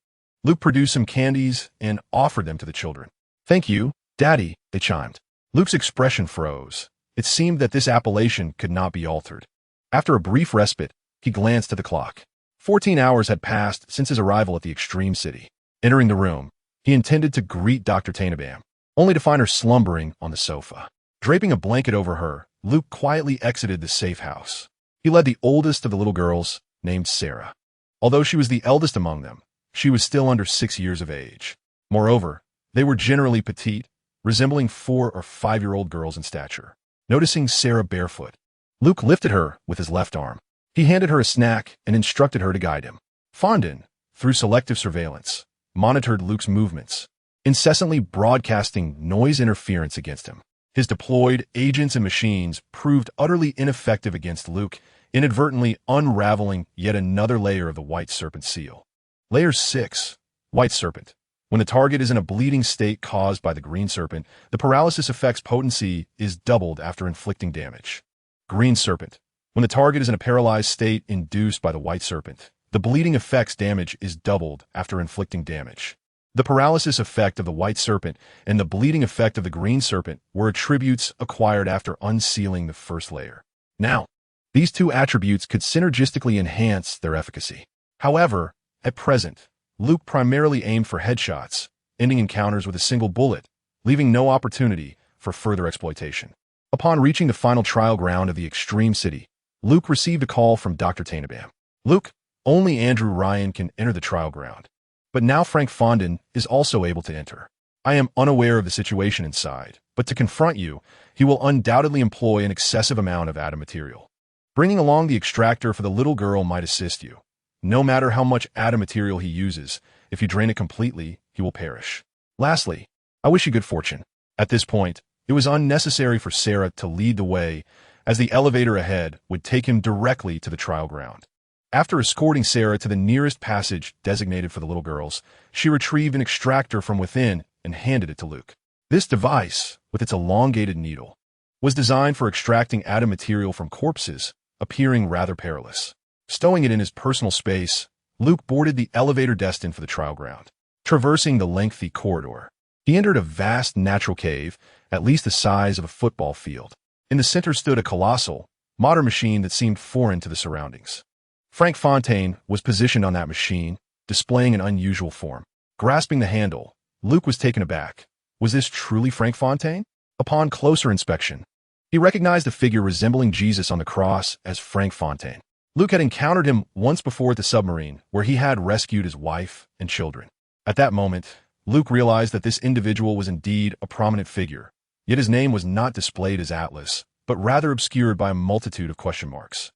Luke produced some candies and offered them to the children. "Thank you," Daddy, they chimed. Luke's expression froze. It seemed that this appellation could not be altered. After a brief respite, he glanced at the clock. 14 hours had passed since his arrival at the Extreme City. Entering the room, he intended to greet Dr. Tainabam, only to find her slumbering on the sofa. Draping a blanket over her, Luke quietly exited the safe house. He led the oldest of the little girls, named Sarah. Although she was the eldest among them, she was still under 6 years of age. Moreover, they were generally petite, resembling 4 or 5-year-old girls in stature. Noticing Sarah barefoot, Luke lifted her with his left arm. He handed her a snack and instructed her to guide him. Fondin, through selective surveillance, monitored Luke's movements, incessantly broadcasting noise interference against him. His deployed agents and machines proved utterly ineffective against Luke, inadvertently unraveling yet another layer of the White Serpent seal. Layer 6. White Serpent. When the target is in a bleeding state caused by the Green Serpent, the paralysis effect's potency is doubled after inflicting damage. Green Serpent. When the target is in a paralyzed state induced by the White Serpent, the bleeding effect's damage is doubled after inflicting damage. The paralysis effect of the White Serpent and the bleeding effect of the Green Serpent were attributes acquired after unsealing the first layer. Now, these two attributes could synergistically enhance their efficacy. However, at present, Luke primarily aimed for headshots, ending encounters with a single bullet, leaving no opportunity for further exploitation. Upon reaching the final trial ground of the Extreme City, Luke received a call from Dr. Tainabam. Luke, only Andrew Ryan can enter the trial ground. But now Frank Fondin is also able to enter. I am unaware of the situation inside, but to confront you, he will undoubtedly employ an excessive amount of Adam material. Bringing along the extractor for the little girl might assist you. No matter how much Adam material he uses, if you drain it completely, he will perish. Lastly, I wish you good fortune. At this point, it was unnecessary for Sarah to lead the way, as the elevator ahead would take him directly to the trial ground. After escorting Sarah to the nearest passage designated for the little girls, she retrieved an extractor from within and handed it to Luke. This device, with its elongated needle, was designed for extracting Adam material from corpses, appearing rather perilous. Stowing it in his personal space, Luke boarded the elevator destined for the trial ground. Traversing the lengthy corridor, he entered a vast natural cave, at least the size of a football field. In the center stood a colossal, modern machine that seemed foreign to the surroundings. Frank Fontaine was positioned on that machine, displaying an unusual form. Grasping the handle, Luke was taken aback. Was this truly Frank Fontaine? Upon closer inspection, he recognized a figure resembling Jesus on the cross as Frank Fontaine. Luke had encountered him once before at the submarine, where he had rescued his wife and children. At that moment, Luke realized that this individual was indeed a prominent figure, yet his name was not displayed as Atlas, but rather obscured by a multitude of question marks.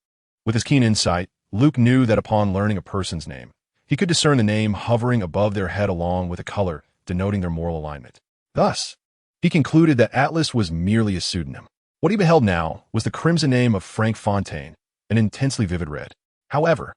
With his keen insight, Luke knew that upon learning a person's name, he could discern the name hovering above their head along with a color denoting their moral alignment. Thus, he concluded that Atlas was merely a pseudonym. What he beheld now was the crimson name of Frank Fontaine, an intensely vivid red. However,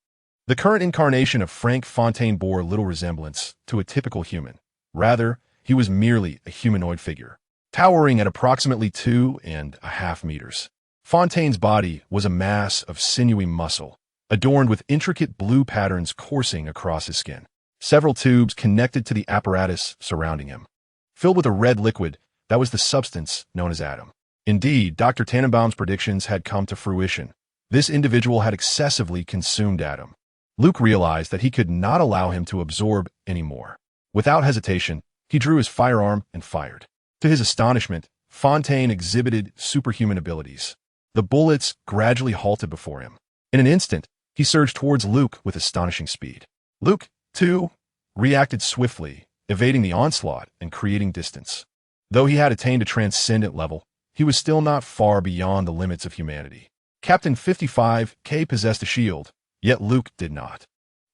the current incarnation of Frank Fontaine bore little resemblance to a typical human. Rather, he was merely a humanoid figure, towering at approximately 2.5 meters. Fontaine's body was a mass of sinewy muscle, adorned with intricate blue patterns coursing across his skin. Several tubes connected to the apparatus surrounding him, filled with a red liquid that was the substance known as Adam. Indeed, Dr. Tannenbaum's predictions had come to fruition. This individual had excessively consumed Adam. Luke realized that he could not allow him to absorb any more. Without hesitation, he drew his firearm and fired. To his astonishment, Fontaine exhibited superhuman abilities. The bullets gradually halted before him. In an instant, he surged towards Luke with astonishing speed. Luke, too, reacted swiftly, evading the onslaught and creating distance. Though he had attained a transcendent level, he was still not far beyond the limits of humanity. Captain 55K possessed a shield, yet Luke did not.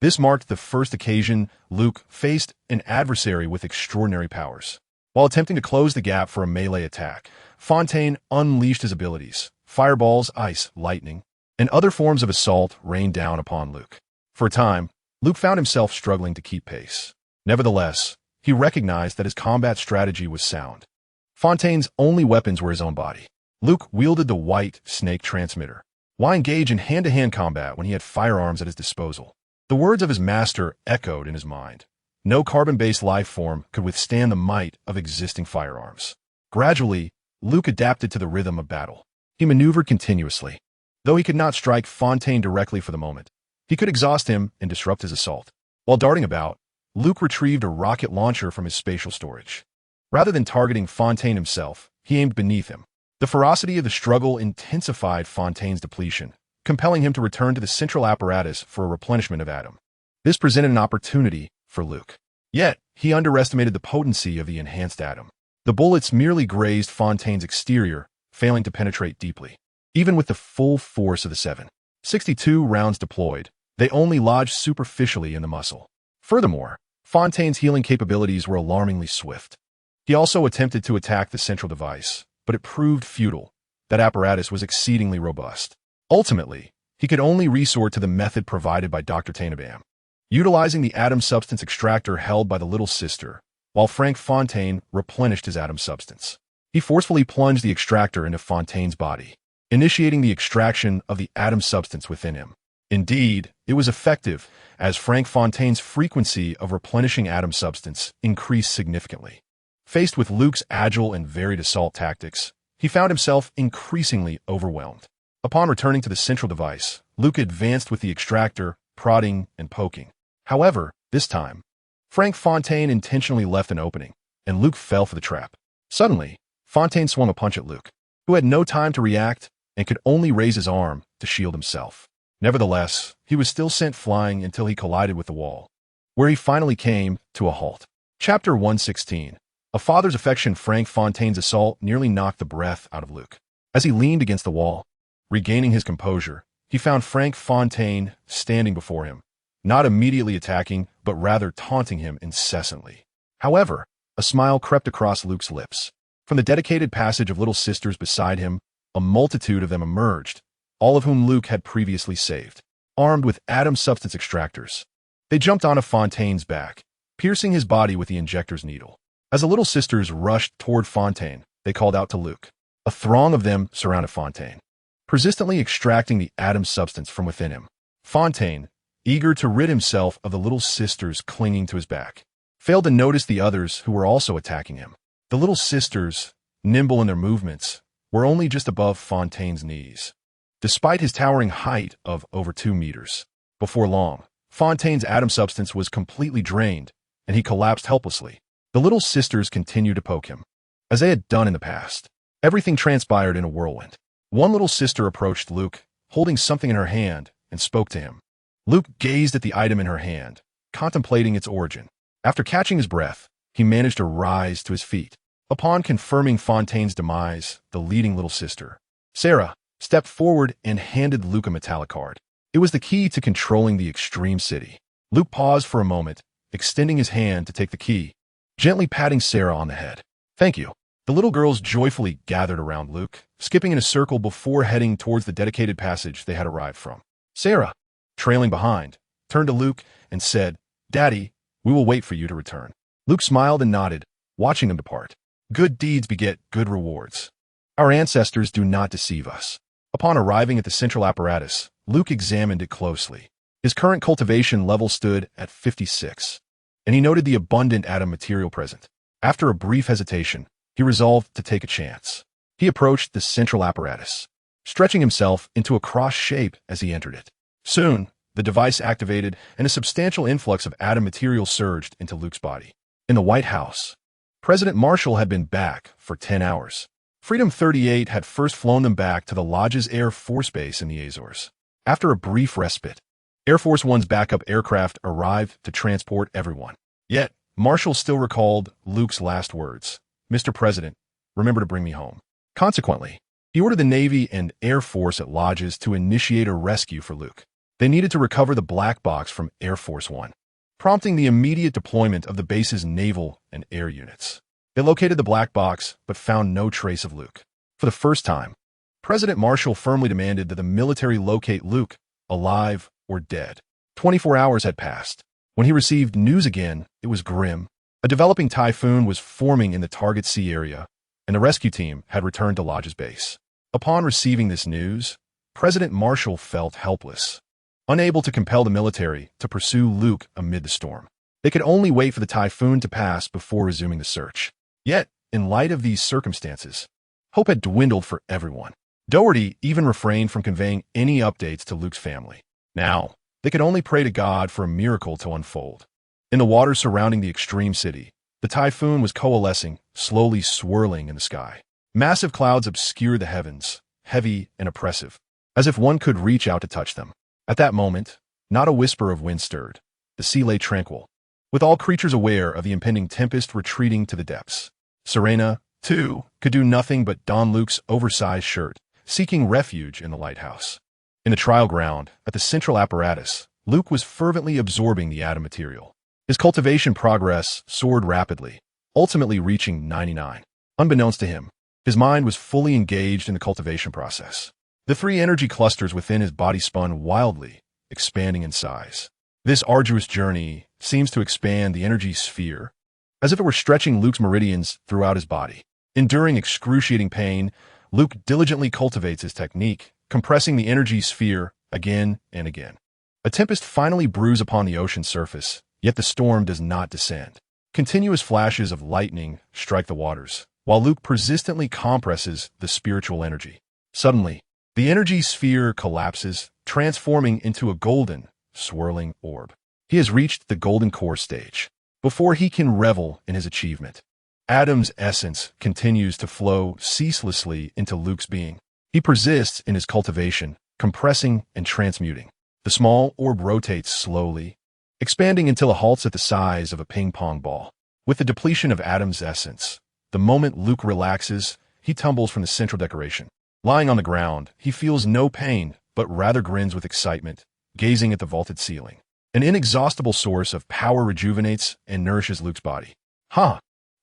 This marked the first occasion Luke faced an adversary with extraordinary powers. While attempting to close the gap for a melee attack, Fontaine unleashed his abilities. Fireballs, ice, lightning, and other forms of assault rained down upon Luke. For a time, Luke found himself struggling to keep pace. Nevertheless, he recognized that his combat strategy was sound. Fontaine's only weapons were his own body. Luke wielded the white snake transmitter. Why engage in hand-to-hand combat when he had firearms at his disposal? The words of his master echoed in his mind. No carbon-based life form could withstand the might of existing firearms. Gradually, Luke adapted to the rhythm of battle. He maneuvered continuously. Though he could not strike Fontaine directly for the moment, he could exhaust him and disrupt his assault. While darting about, Luke retrieved a rocket launcher from his spatial storage. Rather than targeting Fontaine himself, he aimed beneath him. The ferocity of the struggle intensified Fontaine's depletion, compelling him to return to the central apparatus for a replenishment of Adam. This presented an opportunity for Luke. Yet, he underestimated the potency of the enhanced Adam. The bullets merely grazed Fontaine's exterior, failing to penetrate deeply. Even with the full force of the 7.62 rounds deployed, they only lodged superficially in the muscle. Furthermore, Fontaine's healing capabilities were alarmingly swift. He also attempted to attack the central device, but it proved futile. That apparatus was exceedingly robust. Ultimately, he could only resort to the method provided by Dr. Tanabam, utilizing the atom substance extractor held by the little sister, while Frank Fontaine replenished his atom substance. He forcefully plunged the extractor into Fontaine's body, initiating the extraction of the atom substance within him. Indeed, it was effective, as Frank Fontaine's frequency of replenishing atom substance increased significantly. Faced with Luke's agile and varied assault tactics, he found himself increasingly overwhelmed. Upon returning to the central device, Luke advanced with the extractor, prodding and poking. However, this time, Frank Fontaine intentionally left an opening, and Luke fell for the trap. Suddenly, Fontaine swung a punch at Luke, who had no time to react and could only raise his arm to shield himself. Nevertheless, he was still sent flying until he collided with the wall, where he finally came to a halt. Chapter 116. A father's affection. Frank Fontaine's assault nearly knocked the breath out of Luke. As he leaned against the wall, regaining his composure, he found Frank Fontaine standing before him, not immediately attacking, but rather taunting him incessantly. However, a smile crept across Luke's lips. From the dedicated passage of little sisters beside him, a multitude of them emerged, all of whom Luke had previously saved. Armed with atom substance extractors, they jumped onto Fontaine's back, piercing his body with the injector's needle. As the little sisters rushed toward Fontaine, they called out to Luke. A throng of them surrounded Fontaine, persistently extracting the atom substance from within him. Fontaine, eager to rid himself of the little sisters clinging to his back, failed to notice the others who were also attacking him. The little sisters, nimble in their movements, were only just above Fontaine's knees, despite his towering height of over 2 meters. Before long, Fontaine's atom substance was completely drained, and he collapsed helplessly. The little sisters continued to poke him, as they had done in the past. Everything transpired in a whirlwind. One little sister approached Luke, holding something in her hand, and spoke to him. Luke gazed at the item in her hand, contemplating its origin. After catching his breath, he managed to rise to his feet. Upon confirming Fontaine's demise, the leading little sister, Sarah, stepped forward and handed Luke a metallic card. It was the key to controlling the extreme city. Luke paused for a moment, extending his hand to take the key, gently patting Sarah on the head. "Thank you." The little girls joyfully gathered around Luke, skipping in a circle before heading towards the dedicated passage they had arrived from. Sarah, trailing behind, turned to Luke and said, "Daddy, we will wait for you to return." Luke smiled and nodded, watching them depart. Good deeds beget good rewards. Our ancestors do not deceive us. Upon arriving at the central apparatus, Luke examined it closely. His current cultivation level stood at 56, and he noted the abundant atom material present. After a brief hesitation, he resolved to take a chance. He approached the central apparatus, stretching himself into a cross shape as he entered it. Soon, the device activated, and a substantial influx of atom material surged into Luke's body. In the White House, President Marshall had been back for 10 hours. Freedom 38 had first flown them back to the Lodge's Air Force Base in the Azores. After a brief respite, Air Force One's backup aircraft arrived to transport everyone. Yet, Marshall still recalled Luke's last words, "Mr. President, remember to bring me home." Consequently, he ordered the Navy and Air Force at Lodges to initiate a rescue for Luke. They needed to recover the black box from Air Force One, prompting the immediate deployment of the base's naval and air units. They located the black box, but found no trace of Luke. For the first time, President Marshall firmly demanded that the military locate Luke, alive or dead. 24 hours had passed. When he received news again, it was grim. A developing typhoon was forming in the target sea area, and the rescue team had returned to Lodge's base. Upon receiving this news, President Marshall felt helpless, unable to compel the military to pursue Luke amid the storm. They could only wait for the typhoon to pass before resuming the search. Yet, in light of these circumstances, hope had dwindled for everyone. Doherty even refrained from conveying any updates to Luke's family. Now, they could only pray to God for a miracle to unfold. In the waters surrounding the extreme city, the typhoon was coalescing, slowly swirling in the sky. Massive clouds obscured the heavens, heavy and oppressive, as if one could reach out to touch them. At that moment, not a whisper of wind stirred. The sea lay tranquil, with all creatures aware of the impending tempest retreating to the depths. Serena, too, could do nothing but don Luke's oversized shirt, seeking refuge in the lighthouse. In the trial ground, at the central apparatus, Luke was fervently absorbing the atom material. His cultivation progress soared rapidly, ultimately reaching 99. Unbeknownst to him, his mind was fully engaged in the cultivation process. The three energy clusters within his body spun wildly, expanding in size. This arduous journey seems to expand the energy sphere, as if it were stretching Luke's meridians throughout his body. Enduring excruciating pain, Luke diligently cultivates his technique, compressing the energy sphere again and again. A tempest finally brews upon the ocean's surface, yet the storm does not descend. Continuous flashes of lightning strike the waters, while Luke persistently compresses the spiritual energy. Suddenly, the energy sphere collapses, transforming into a golden, swirling orb. He has reached the golden core stage. Before he can revel in his achievement, Adam's essence continues to flow ceaselessly into Luke's being. He persists in his cultivation, compressing and transmuting. The small orb rotates slowly, expanding until it halts at the size of a ping-pong ball. With the depletion of Adam's essence, the moment Luke relaxes, he tumbles from the central decoration. Lying on the ground, he feels no pain, but rather grins with excitement, gazing at the vaulted ceiling. An inexhaustible source of power rejuvenates and nourishes Luke's body.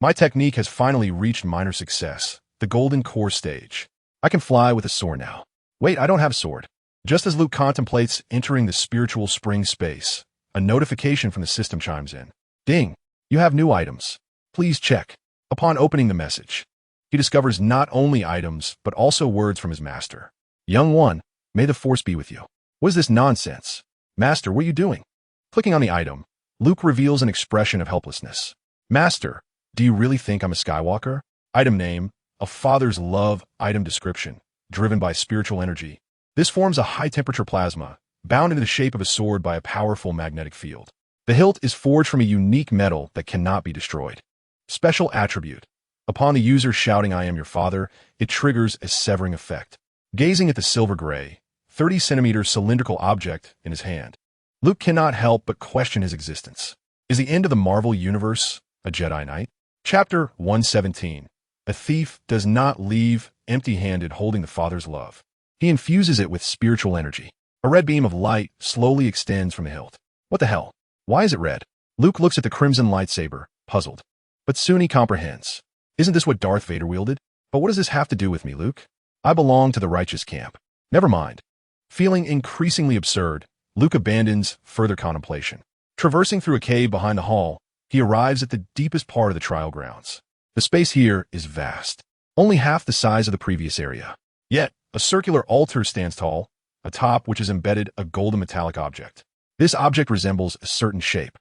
My technique has finally reached minor success, the golden core stage. I can fly with a sword now. Wait, I don't have a sword. Just as Luke contemplates entering the spiritual spring space, a notification from the system chimes in. Ding! You have new items. Please check. Upon opening the message, he discovers not only items, but also words from his master. Young one, may the force be with you. What is this nonsense? Master, what are you doing? Clicking on the item, Luke reveals an expression of helplessness. Master, do you really think I'm a Skywalker? Item name, a father's love. Item description, driven by spiritual energy. This forms a high-temperature plasma, bound into the shape of a sword by a powerful magnetic field. The hilt is forged from a unique metal that cannot be destroyed. Special attribute. Upon the user shouting, I am your father, it triggers a severing effect. Gazing at the silver-gray, 30-centimeter cylindrical object in his hand, Luke cannot help but question his existence. Is the end of the Marvel Universe a Jedi Knight? Chapter 117. A thief does not leave empty-handed holding the Father's love. He infuses it with spiritual energy. A red beam of light slowly extends from the hilt. What the hell? Why is it red? Luke looks at the crimson lightsaber, puzzled. But soon he comprehends. Isn't this what Darth Vader wielded? But what does this have to do with me, Luke? I belong to the righteous camp. Never mind. Feeling increasingly absurd, Luke abandons further contemplation. Traversing through a cave behind the hall, he arrives at the deepest part of the trial grounds. The space here is vast, only half the size of the previous area. Yet, a circular altar stands tall, atop which is embedded a golden metallic object. This object resembles a certain shape,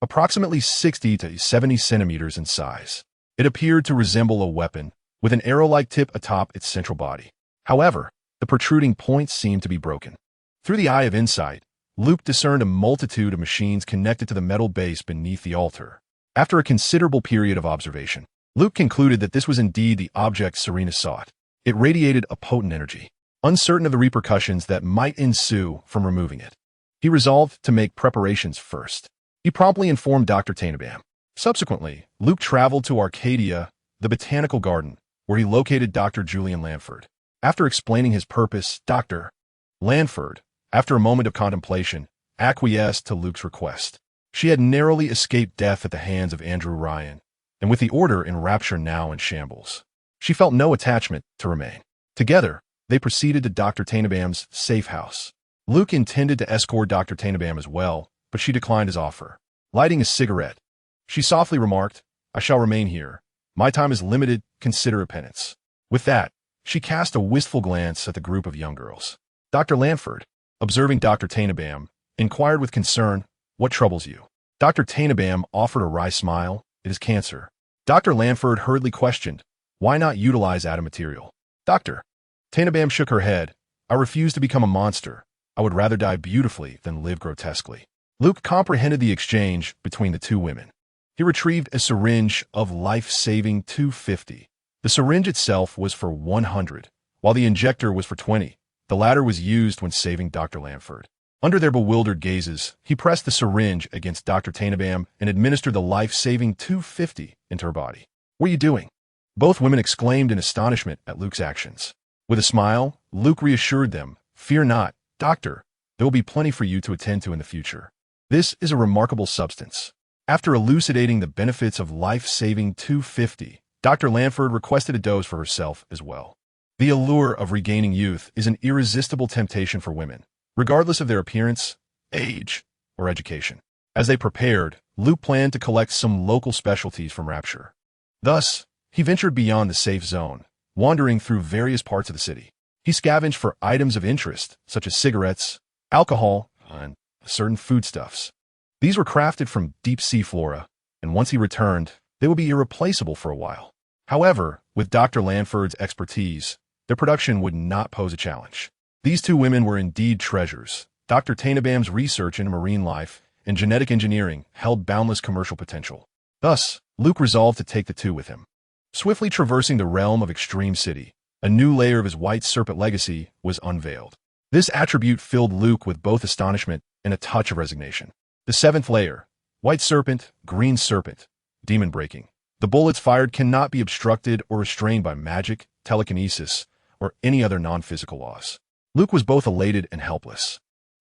approximately 60 to 70 centimeters in size. It appeared to resemble a weapon, with an arrow-like tip atop its central body. However, the protruding points seemed to be broken. Through the eye of insight, Luke discerned a multitude of machines connected to the metal base beneath the altar. After a considerable period of observation, Luke concluded that this was indeed the object Serena sought. It radiated a potent energy. Uncertain of the repercussions that might ensue from removing it, he resolved to make preparations first. He promptly informed Dr. Tainabam. Subsequently, Luke traveled to Arcadia, the botanical garden, where he located Dr. Julian Lanford. After explaining his purpose, Dr. Lanford, after a moment of contemplation, acquiesced to Luke's request. She had narrowly escaped death at the hands of Andrew Ryan, and with the Order in rapture now in shambles, she felt no attachment to remain. Together, they proceeded to Dr. Tainabam's safe house. Luke intended to escort Dr. Tainabam as well, but she declined his offer. Lighting a cigarette, she softly remarked, I shall remain here. My time is limited, consider a penance. With that, she cast a wistful glance at the group of young girls. Dr. Lanford, observing Dr. Tainabam, inquired with concern, what troubles you? Dr. Tainabam offered a wry smile. It is cancer. Dr. Lanford hurriedly questioned, "Why not utilize atom material?" "Doctor." Tainabam shook her head. "I refuse to become a monster. I would rather die beautifully than live grotesquely." Luke comprehended the exchange between the two women. He retrieved a syringe of life-saving 250. The syringe itself was for 100, while the injector was for 20. The latter was used when saving Dr. Lanford. Under their bewildered gazes, he pressed the syringe against Dr. Tainabam and administered the life-saving 250 into her body. "What are you doing?" Both women exclaimed in astonishment at Luke's actions. With a smile, Luke reassured them, "Fear not, Doctor. There will be plenty for you to attend to in the future. This is a remarkable substance." After elucidating the benefits of life-saving 250, Dr. Lanford requested a dose for herself as well. The allure of regaining youth is an irresistible temptation for women, regardless of their appearance, age, or education. As they prepared, Luke planned to collect some local specialties from Rapture. Thus, he ventured beyond the safe zone, wandering through various parts of the city. He scavenged for items of interest, such as cigarettes, alcohol, and certain foodstuffs. These were crafted from deep-sea flora, and once he returned, they would be irreplaceable for a while. However, with Dr. Lanford's expertise, their production would not pose a challenge. These two women were indeed treasures. Dr. Tainabam's research into marine life and genetic engineering held boundless commercial potential. Thus, Luke resolved to take the two with him. Swiftly traversing the realm of Extreme City, a new layer of his white serpent legacy was unveiled. This attribute filled Luke with both astonishment and a touch of resignation. The seventh layer, white serpent, green serpent, demon breaking. The bullets fired cannot be obstructed or restrained by magic, telekinesis, or any other non-physical laws. Luke was both elated and helpless.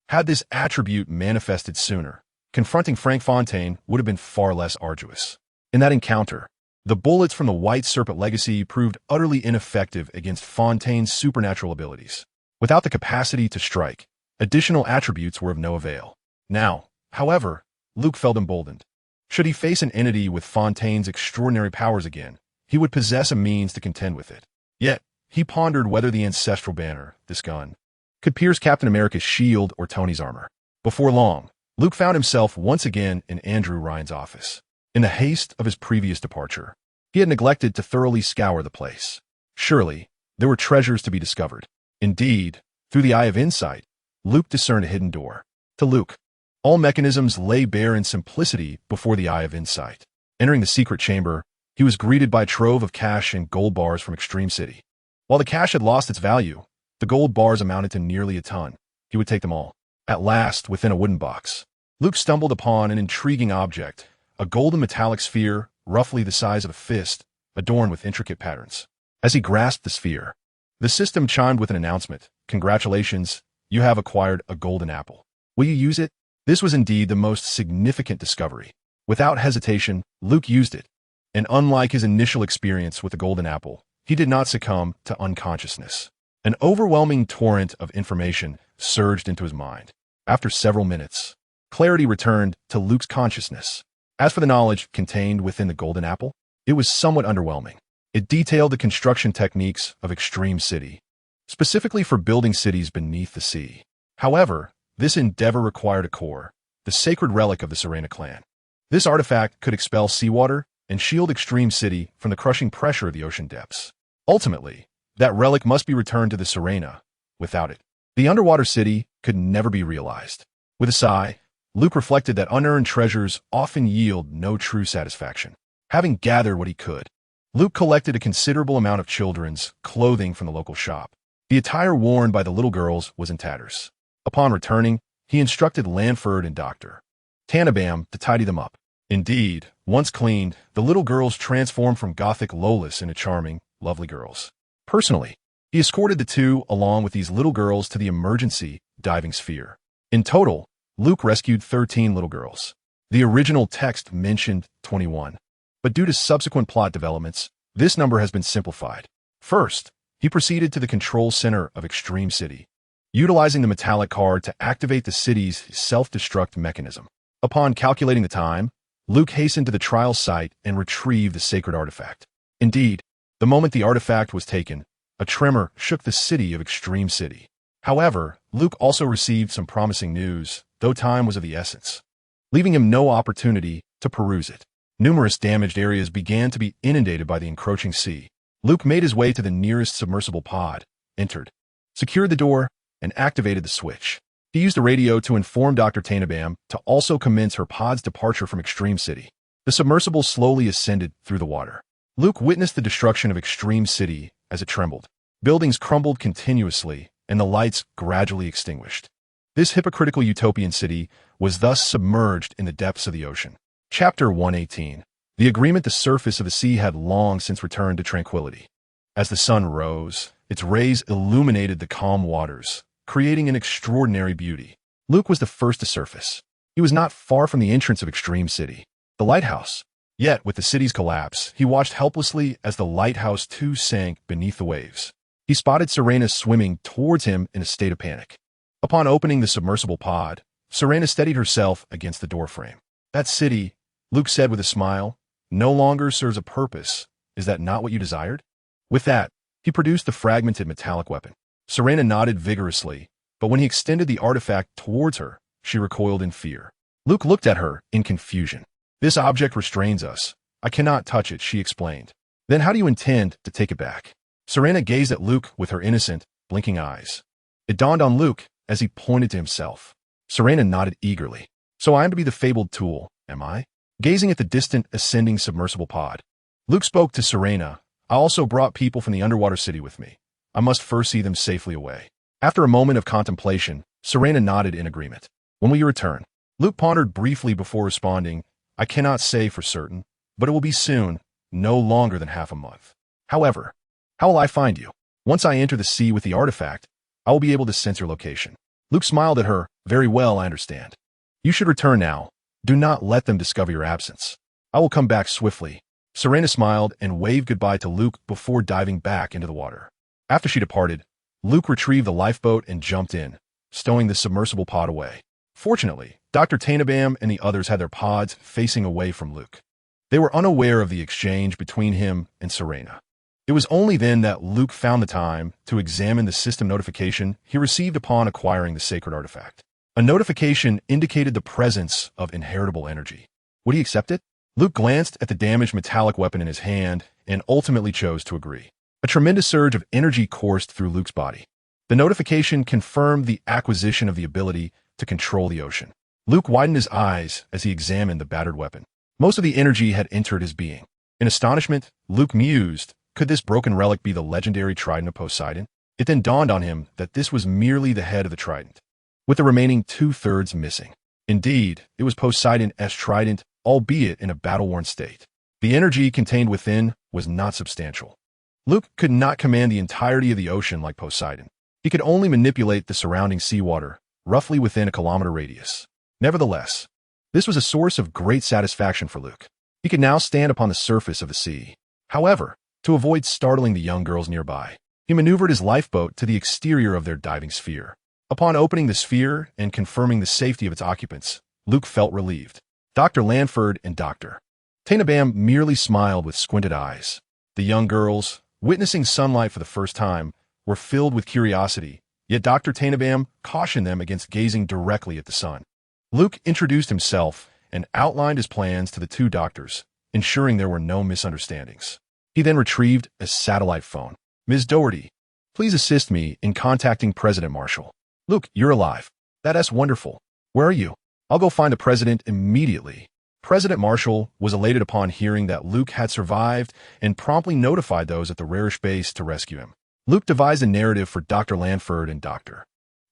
Had this attribute manifested sooner, confronting Frank Fontaine would have been far less arduous. In that encounter, the bullets from the White Serpent Legacy proved utterly ineffective against Fontaine's supernatural abilities. Without the capacity to strike, additional attributes were of no avail. Now, however, Luke felt emboldened. Should he face an entity with Fontaine's extraordinary powers again, he would possess a means to contend with it. Yet, he pondered whether the ancestral banner, this gun, could pierce Captain America's shield or Tony's armor. Before long, Luke found himself once again in Andrew Ryan's office. In the haste of his previous departure, he had neglected to thoroughly scour the place. Surely, there were treasures to be discovered. Indeed, through the eye of insight, Luke discerned a hidden door. To Luke, all mechanisms lay bare in simplicity before the eye of insight. Entering the secret chamber, he was greeted by a trove of cash and gold bars from Extreme City. While the cash had lost its value, the gold bars amounted to nearly a ton. He would take them all. At last, within a wooden box, Luke stumbled upon an intriguing object, a golden metallic sphere, roughly the size of a fist, adorned with intricate patterns. As he grasped the sphere, the system chimed with an announcement. "Congratulations, you have acquired a golden apple. Will you use it?" This was indeed the most significant discovery. Without hesitation, Luke used it. And unlike his initial experience with the golden apple, he did not succumb to unconsciousness. An overwhelming torrent of information surged into his mind. After several minutes, clarity returned to Luke's consciousness. As for the knowledge contained within the golden apple, it was somewhat underwhelming. It detailed the construction techniques of Extreme City, specifically for building cities beneath the sea. However, this endeavor required a core, the sacred relic of the Serena clan. This artifact could expel seawater and shield Extreme City from the crushing pressure of the ocean depths. Ultimately, that relic must be returned to the Serena. Without it, the underwater city could never be realized. With a sigh, Luke reflected that unearned treasures often yield no true satisfaction. Having gathered what he could, Luke collected a considerable amount of children's clothing from the local shop. The attire worn by the little girls was in tatters. Upon returning, he instructed Lanford and Dr. Tainabam to tidy them up. Indeed, once cleaned, the little girls transformed from gothic lowless into charming, lovely girls. Personally, he escorted the two along with these little girls to the emergency diving sphere. In total, Luke rescued 13 little girls. The original text mentioned 21, but due to subsequent plot developments, this number has been simplified. First, he proceeded to the control center of Extreme City, utilizing the metallic card to activate the city's self-destruct mechanism. Upon calculating the time, Luke hastened to the trial site and retrieved the sacred artifact. Indeed, the moment the artifact was taken, a tremor shook the city of Extreme City. However, Luke also received some promising news, though time was of the essence, leaving him no opportunity to peruse it. Numerous damaged areas began to be inundated by the encroaching sea. Luke made his way to the nearest submersible pod, entered, secured the door, and activated the switch. He used the radio to inform Dr. Tanabam to also commence her pod's departure from Extreme City. The submersible slowly ascended through the water. Luke witnessed the destruction of Extreme City as it trembled. Buildings crumbled continuously, and the lights gradually extinguished. This hypocritical utopian city was thus submerged in the depths of the ocean. Chapter 118. The agreement. The surface of the sea had long since returned to tranquility. As the sun rose, its rays illuminated the calm waters, creating an extraordinary beauty. Luke was the first to surface. He was not far from the entrance of Extreme City, the lighthouse. Yet, with the city's collapse, he watched helplessly as the lighthouse too sank beneath the waves. He spotted Serena swimming towards him in a state of panic. Upon opening the submersible pod, Serena steadied herself against the doorframe. That city, Luke said with a smile, no longer serves a purpose. Is that not what you desired? With that, he produced the fragmented metallic weapon. Serena nodded vigorously, but when he extended the artifact towards her, she recoiled in fear. Luke looked at her in confusion. This object restrains us. I cannot touch it, she explained. Then how do you intend to take it back? Serena gazed at Luke with her innocent, blinking eyes. It dawned on Luke as he pointed to himself. Serena nodded eagerly. So I am to be the fabled tool, am I? Gazing at the distant, ascending submersible pod, Luke spoke to Serena. I also brought people from the underwater city with me. I must first see them safely away. After a moment of contemplation, Serena nodded in agreement. When will you return? Luke pondered briefly before responding. I cannot say for certain, but it will be soon, no longer than half a month. However, how will I find you? Once I enter the sea with the artifact, I will be able to sense your location. Luke smiled at her. Very well, I understand. You should return now. Do not let them discover your absence. I will come back swiftly. Serena smiled and waved goodbye to Luke before diving back into the water. After she departed, Luke retrieved the lifeboat and jumped in, stowing the submersible pod away. Fortunately, Dr. Tanabam and the others had their pods facing away from Luke. They were unaware of the exchange between him and Serena. It was only then that Luke found the time to examine the system notification he received upon acquiring the sacred artifact. A notification indicated the presence of inheritable energy. Would he accept it? Luke glanced at the damaged metallic weapon in his hand and ultimately chose to agree. A tremendous surge of energy coursed through Luke's body. The notification confirmed the acquisition of the ability to control the ocean. Luke widened his eyes as he examined the battered weapon. Most of the energy had entered his being. In astonishment, Luke mused, could this broken relic be the legendary trident of Poseidon? It then dawned on him that this was merely the head of the trident, with the remaining two-thirds missing. Indeed, it was Poseidon's trident, albeit in a battle-worn state. The energy contained within was not substantial. Luke could not command the entirety of the ocean like Poseidon. He could only manipulate the surrounding seawater, roughly within a kilometer radius. Nevertheless, this was a source of great satisfaction for Luke. He could now stand upon the surface of the sea. However, to avoid startling the young girls nearby, he maneuvered his lifeboat to the exterior of their diving sphere. Upon opening the sphere and confirming the safety of its occupants, Luke felt relieved. Dr. Lanford and Dr. Tanabam merely smiled with squinted eyes. The young girls, witnessing sunlight for the first time, were filled with curiosity, yet Dr. Tanabam cautioned them against gazing directly at the sun. Luke introduced himself and outlined his plans to the two doctors, ensuring there were no misunderstandings. He then retrieved a satellite phone. Ms. Doherty, please assist me in contacting President Marshall. Luke, you're alive. That's wonderful. Where are you? I'll go find the president immediately. President Marshall was elated upon hearing that Luke had survived and promptly notified those at the Rarish base to rescue him. Luke devised a narrative for Dr. Lanford and Dr.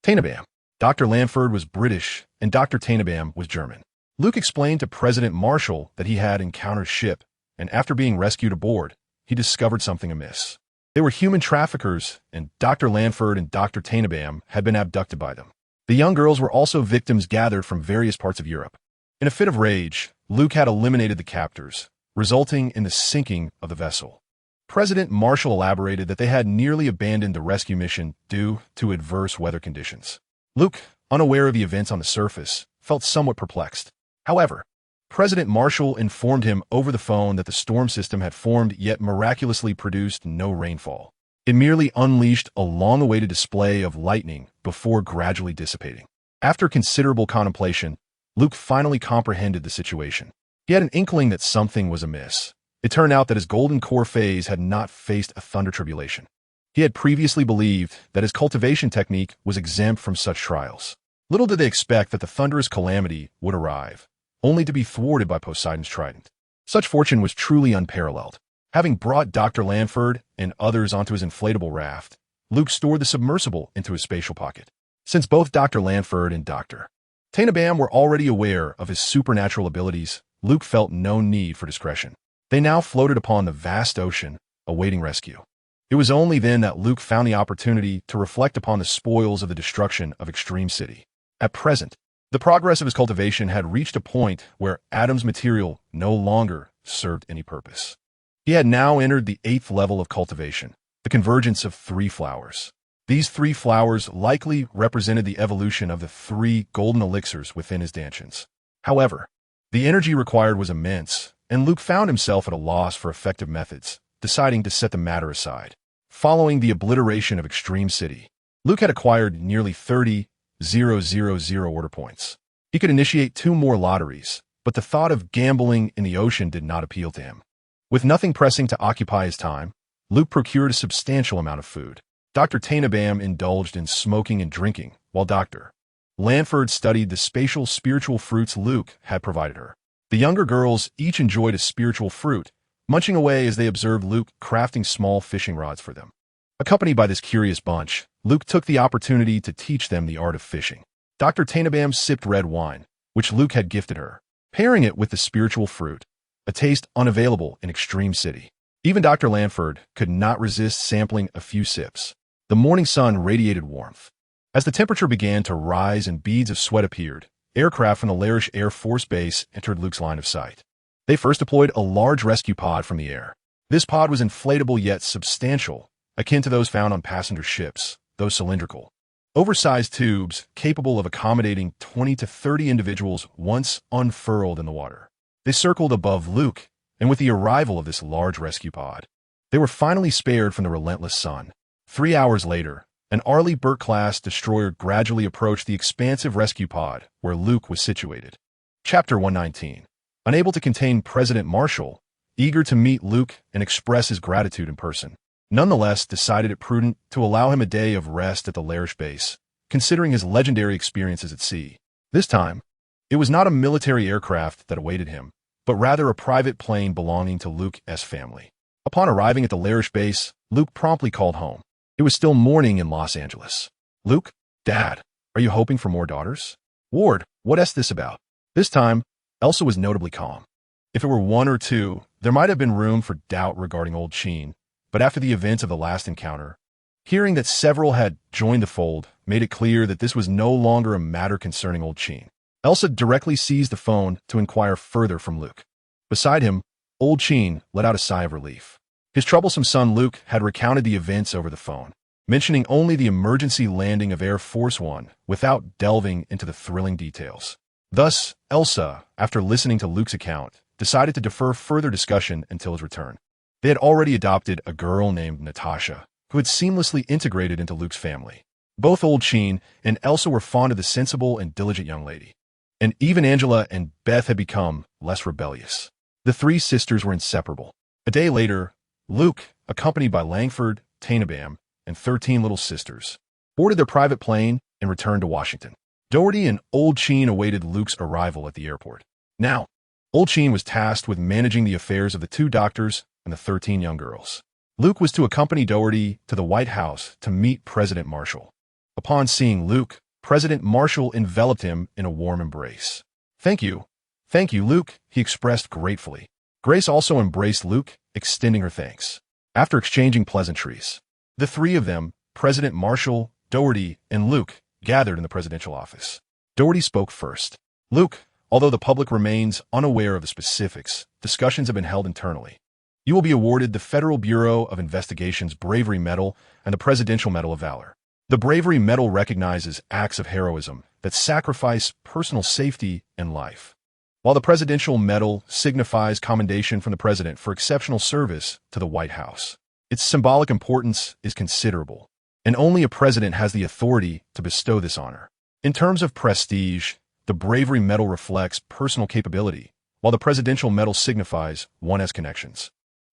Tanabam. Dr. Lanford was British and Dr. Tanabam was German. Luke explained to President Marshall that he had encountered a ship, and after being rescued aboard, he discovered something amiss. They were human traffickers, and Dr. Lanford and Dr. Tanabam had been abducted by them. The young girls were also victims gathered from various parts of Europe. In a fit of rage, Luke had eliminated the captors, resulting in the sinking of the vessel. President Marshall elaborated that they had nearly abandoned the rescue mission due to adverse weather conditions. Luke, unaware of the events on the surface, felt somewhat perplexed. However, President Marshall informed him over the phone that the storm system had formed yet miraculously produced no rainfall. It merely unleashed a long-awaited display of lightning before gradually dissipating. After considerable contemplation, Luke finally comprehended the situation. He had an inkling that something was amiss. It turned out that his golden core phase had not faced a thunder tribulation. He had previously believed that his cultivation technique was exempt from such trials. Little did they expect that the thunderous calamity would arrive, only to be thwarted by Poseidon's trident. Such fortune was truly unparalleled. Having brought Dr. Lanford and others onto his inflatable raft, Luke stored the submersible into his spatial pocket. Since both Dr. Lanford and Dr. Tainabam were already aware of his supernatural abilities, Luke felt no need for discretion. They now floated upon the vast ocean, awaiting rescue. It was only then that Luke found the opportunity to reflect upon the spoils of the destruction of Extreme City. At present, the progress of his cultivation had reached a point where Adam's material no longer served any purpose. He had now entered the 8th level of cultivation, the convergence of 3 flowers. These 3 flowers likely represented the evolution of the 3 golden elixirs within his dantions. However, the energy required was immense, and Luke found himself at a loss for effective methods, deciding to set the matter aside. Following the obliteration of Extreme City, Luke had acquired nearly 30,000 order points. He could initiate 2 more lotteries, but the thought of gambling in the ocean did not appeal to him. With nothing pressing to occupy his time, Luke procured a substantial amount of food. Dr. Tainabam indulged in smoking and drinking, while Dr. Lanford studied the spatial spiritual fruits Luke had provided her. The younger girls each enjoyed a spiritual fruit, munching away as they observed Luke crafting small fishing rods for them. Accompanied by this curious bunch, Luke took the opportunity to teach them the art of fishing. Dr. Tainabam sipped red wine, which Luke had gifted her, pairing it with the spiritual fruit, a taste unavailable in Extreme City. Even Dr. Lanford could not resist sampling a few sips. The morning sun radiated warmth. As the temperature began to rise and beads of sweat appeared, aircraft from the Larish Air Force Base entered Luke's line of sight. They first deployed a large rescue pod from the air. This pod was inflatable yet substantial, akin to those found on passenger ships, though cylindrical. Oversized tubes capable of accommodating 20 to 30 individuals once unfurled in the water. They circled above Luke, and with the arrival of this large rescue pod, they were finally spared from the relentless sun. 3 hours later, an Arleigh Burke-class destroyer gradually approached the expansive rescue pod where Luke was situated. Chapter 119. Unable to contain President Marshall, eager to meet Luke and express his gratitude in person, nonetheless decided it prudent to allow him a day of rest at the Larish base, considering his legendary experiences at sea. This time, it was not a military aircraft that awaited him, but rather a private plane belonging to Luke's family. Upon arriving at the Larish base, Luke promptly called home. It was still morning in Los Angeles. Luke, Dad, are you hoping for more daughters? Ward, what's this about? This time, Elsa was notably calm. If it were 1 or 2, there might have been room for doubt regarding old Sheen, but after the events of the last encounter, hearing that several had joined the fold made it clear that this was no longer a matter concerning old Sheen. Elsa directly seized the phone to inquire further from Luke. Beside him, old Sheen let out a sigh of relief. His troublesome son Luke had recounted the events over the phone, mentioning only the emergency landing of Air Force One without delving into the thrilling details. Thus, Elsa, after listening to Luke's account, decided to defer further discussion until his return. They had already adopted a girl named Natasha, who had seamlessly integrated into Luke's family. Both old Sheen and Elsa were fond of the sensible and diligent young lady, and even Angela and Beth had become less rebellious. The 3 sisters were inseparable. A day later, Luke, accompanied by Langford, Tainabam, and 13 little sisters, boarded their private plane and returned to Washington. Doherty and Old Sheen awaited Luke's arrival at the airport. Now, Old Sheen was tasked with managing the affairs of the 2 doctors and the 13 young girls. Luke was to accompany Doherty to the White House to meet President Marshall. Upon seeing Luke, President Marshall enveloped him in a warm embrace. Thank you, Luke," he expressed gratefully. Grace also embraced Luke, extending her thanks. After exchanging pleasantries, the 3 of them, President Marshall, Doherty, and Luke, gathered in the presidential office. Doherty spoke first. "Luke, although the public remains unaware of the specifics, discussions have been held internally. You will be awarded the Federal Bureau of Investigation's Bravery Medal and the Presidential Medal of Valor. The Bravery Medal recognizes acts of heroism that sacrifice personal safety and life, while the Presidential Medal signifies commendation from the President for exceptional service to the White House. Its symbolic importance is considerable, and only a president has the authority to bestow this honor. In terms of prestige, the Bravery Medal reflects personal capability, while the presidential medal signifies one has connections.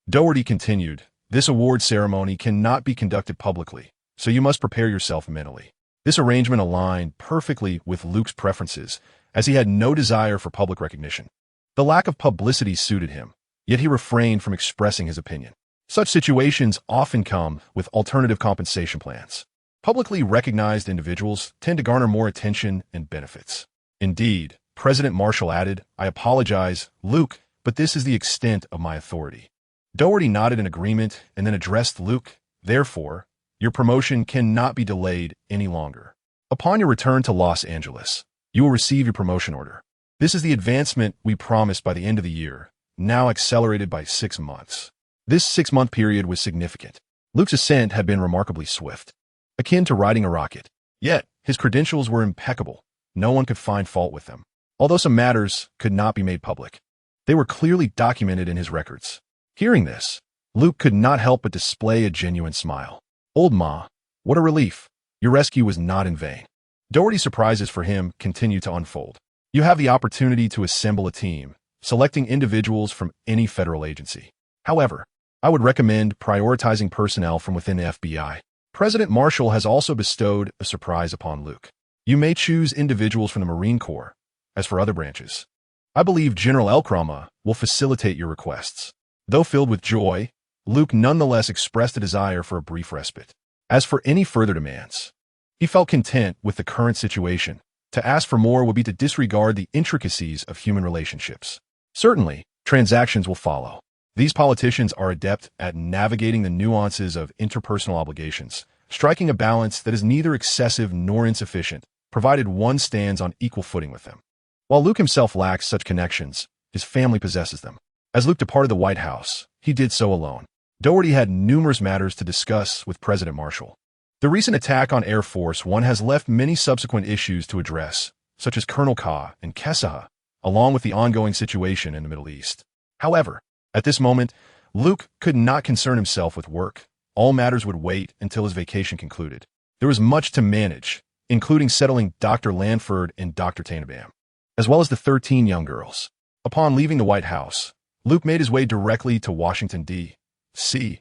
Doherty continued, "This award ceremony cannot be conducted publicly, so you must prepare yourself mentally." This arrangement aligned perfectly with Luke's preferences, as he had no desire for public recognition. The lack of publicity suited him, yet he refrained from expressing his opinion. Such situations often come with alternative compensation plans. Publicly recognized individuals tend to garner more attention and benefits. Indeed, President Marshall added, "I apologize, Luke, but this is the extent of my authority." Doherty nodded in agreement and then addressed Luke, "Therefore, your promotion cannot be delayed any longer. Upon your return to Los Angeles, you will receive your promotion order. This is the advancement we promised by the end of the year, now accelerated by 6 months." This 6-month period was significant. Luke's ascent had been remarkably swift, akin to riding a rocket. Yet, his credentials were impeccable. No one could find fault with them. Although some matters could not be made public, they were clearly documented in his records. Hearing this, Luke could not help but display a genuine smile. "Old Ma, what a relief. Your rescue was not in vain." Doherty's surprises for him continued to unfold. "You have the opportunity to assemble a team, selecting individuals from any federal agency. However, I would recommend prioritizing personnel from within the FBI. President Marshall has also bestowed a surprise upon Luke. You may choose individuals from the Marine Corps. As for other branches, I believe General Elkrama will facilitate your requests." Though filled with joy, Luke nonetheless expressed a desire for a brief respite. As for any further demands, he felt content with the current situation. To ask for more would be to disregard the intricacies of human relationships. Certainly, transactions will follow. These politicians are adept at navigating the nuances of interpersonal obligations, striking a balance that is neither excessive nor insufficient, provided one stands on equal footing with them. While Luke himself lacks such connections, his family possesses them. As Luke departed the White House, he did so alone. Doherty had numerous matters to discuss with President Marshall. The recent attack on Air Force One has left many subsequent issues to address, such as Colonel Ka and Kesaha, along with the ongoing situation in the Middle East. However, at this moment, Luke could not concern himself with work. All matters would wait until his vacation concluded. There was much to manage, including settling Dr. Lanford and Dr. Tanabam, as well as the 13 young girls. Upon leaving the White House, Luke made his way directly to Washington, D.C.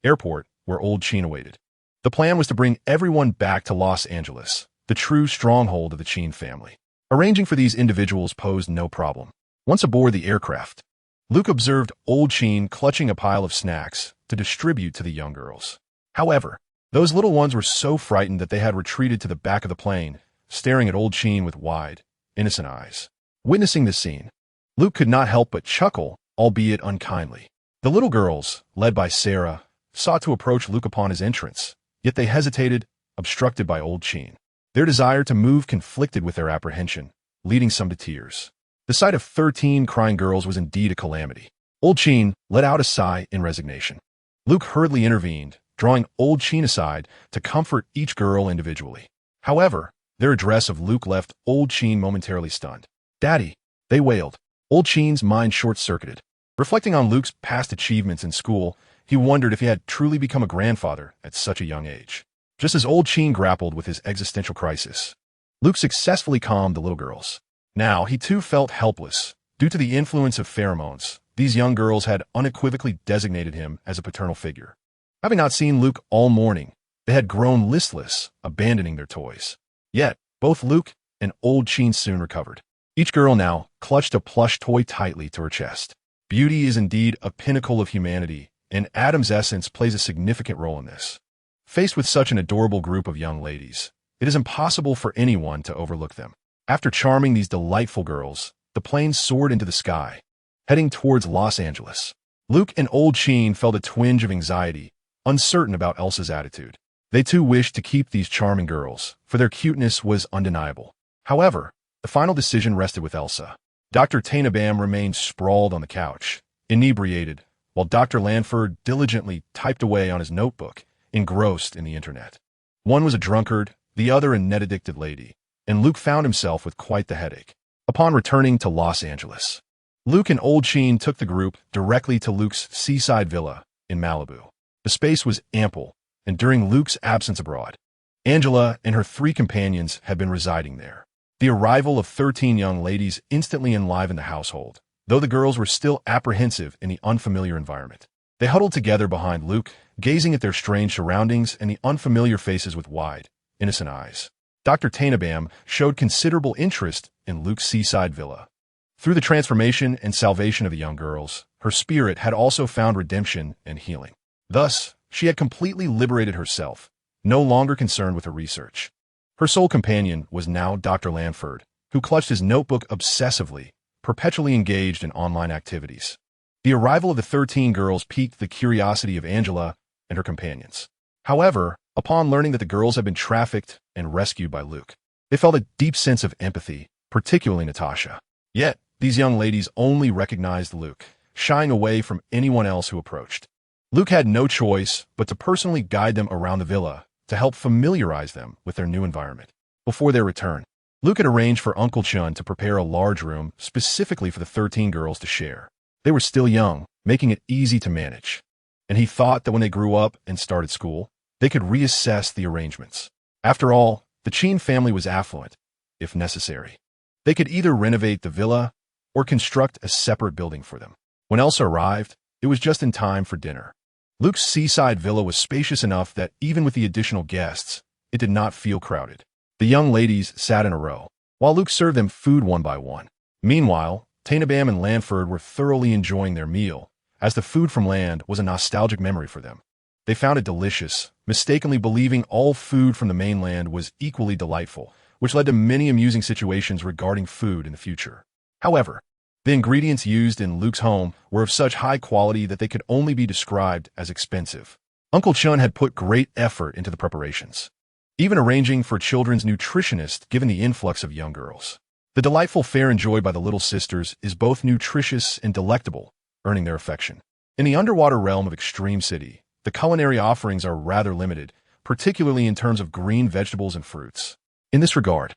airport, where Old Chin awaited. The plan was to bring everyone back to Los Angeles, the true stronghold of the Chin family. Arranging for these individuals posed no problem. Once aboard the aircraft, Luke observed Old Chin clutching a pile of snacks to distribute to the young girls. However, those little ones were so frightened that they had retreated to the back of the plane, staring at Old Chin with wide, innocent eyes. Witnessing this scene, Luke could not help but chuckle, albeit unkindly. The little girls, led by Sarah, sought to approach Luke upon his entrance, yet they hesitated, obstructed by Old Chin. Their desire to move conflicted with their apprehension, leading some to tears. The sight of 13 crying girls was indeed a calamity. Old Chin let out a sigh in resignation. Luke hurriedly intervened, drawing Old Chin aside to comfort each girl individually. However, their address of Luke left Old Chin momentarily stunned. "Daddy," they wailed. Old Chin's mind short-circuited. Reflecting on Luke's past achievements in school, he wondered if he had truly become a grandfather at such a young age. Just as Old Chin grappled with his existential crisis, Luke successfully calmed the little girls. Now, he too felt helpless. Due to the influence of pheromones, these young girls had unequivocally designated him as a paternal figure. Having not seen Luke all morning, they had grown listless, abandoning their toys. Yet, both Luke and Old Chin soon recovered. Each girl now clutched a plush toy tightly to her chest. Beauty is indeed a pinnacle of humanity, and Adam's essence plays a significant role in this. Faced with such an adorable group of young ladies, it is impossible for anyone to overlook them. After charming these delightful girls, the plane soared into the sky, heading towards Los Angeles. Luke and Old Chin felt a twinge of anxiety, uncertain about Elsa's attitude. They too wished to keep these charming girls, for their cuteness was undeniable. However, the final decision rested with Elsa. Dr. Tanabam remained sprawled on the couch, inebriated, while Dr. Lanford diligently typed away on his notebook, engrossed in the internet. One was a drunkard, the other a net-addicted lady, and Luke found himself with quite the headache. Upon returning to Los Angeles, Luke and Old Chin took the group directly to Luke's seaside villa in Malibu. The space was ample, and during Luke's absence abroad, Angela and her 3 companions had been residing there. The arrival of 13 young ladies instantly enlivened the household, though the girls were still apprehensive in the unfamiliar environment. They huddled together behind Luke, gazing at their strange surroundings and the unfamiliar faces with wide, innocent eyes. Dr. Tainabam showed considerable interest in Luke's seaside villa. Through the transformation and salvation of the young girls, her spirit had also found redemption and healing. Thus, she had completely liberated herself, no longer concerned with her research. Her sole companion was now Dr. Lanford, who clutched his notebook obsessively, perpetually engaged in online activities. The arrival of the 13 girls piqued the curiosity of Angela and her companions. However, upon learning that the girls had been trafficked and rescued by Luke, they felt a deep sense of empathy, particularly Natasha. Yet, these young ladies only recognized Luke, shying away from anyone else who approached. Luke had no choice but to personally guide them around the villa to help familiarize them with their new environment. Before their return, Luke had arranged for Uncle Chun to prepare a large room specifically for the 13 girls to share. They were still young, making it easy to manage, and he thought that when they grew up and started school, they could reassess the arrangements. After all, the Chin family was affluent, if necessary. They could either renovate the villa or construct a separate building for them. When Elsa arrived, it was just in time for dinner. Luke's seaside villa was spacious enough that even with the additional guests, it did not feel crowded. The young ladies sat in a row, while Luke served them food one by one. Meanwhile, Tainabam and Lanford were thoroughly enjoying their meal, as the food from land was a nostalgic memory for them. They found it delicious, mistakenly believing all food from the mainland was equally delightful, which led to many amusing situations regarding food in the future. However, the ingredients used in Luke's home were of such high quality that they could only be described as expensive. Uncle Chun had put great effort into the preparations, even arranging for a children's nutritionist given the influx of young girls. The delightful fare enjoyed by the little sisters is both nutritious and delectable, earning their affection. In the underwater realm of Extreme City, the culinary offerings are rather limited, particularly in terms of green vegetables and fruits. In this regard,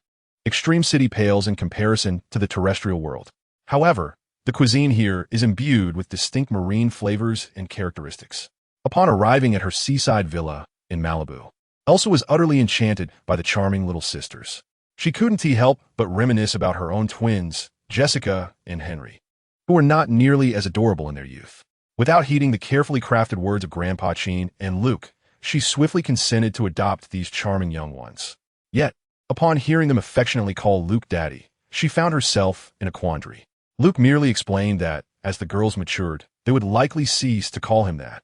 Extreme City pales in comparison to the terrestrial world. However, the cuisine here is imbued with distinct marine flavors and characteristics. Upon arriving at her seaside villa in Malibu, Elsa was utterly enchanted by the charming little sisters. She couldn't help but reminisce about her own twins, Jessica and Henry, who were not nearly as adorable in their youth. Without heeding the carefully crafted words of Grandpa Chin and Luke, she swiftly consented to adopt these charming young ones. Yet, upon hearing them affectionately call Luke Daddy, she found herself in a quandary. Luke merely explained that, as the girls matured, they would likely cease to call him that,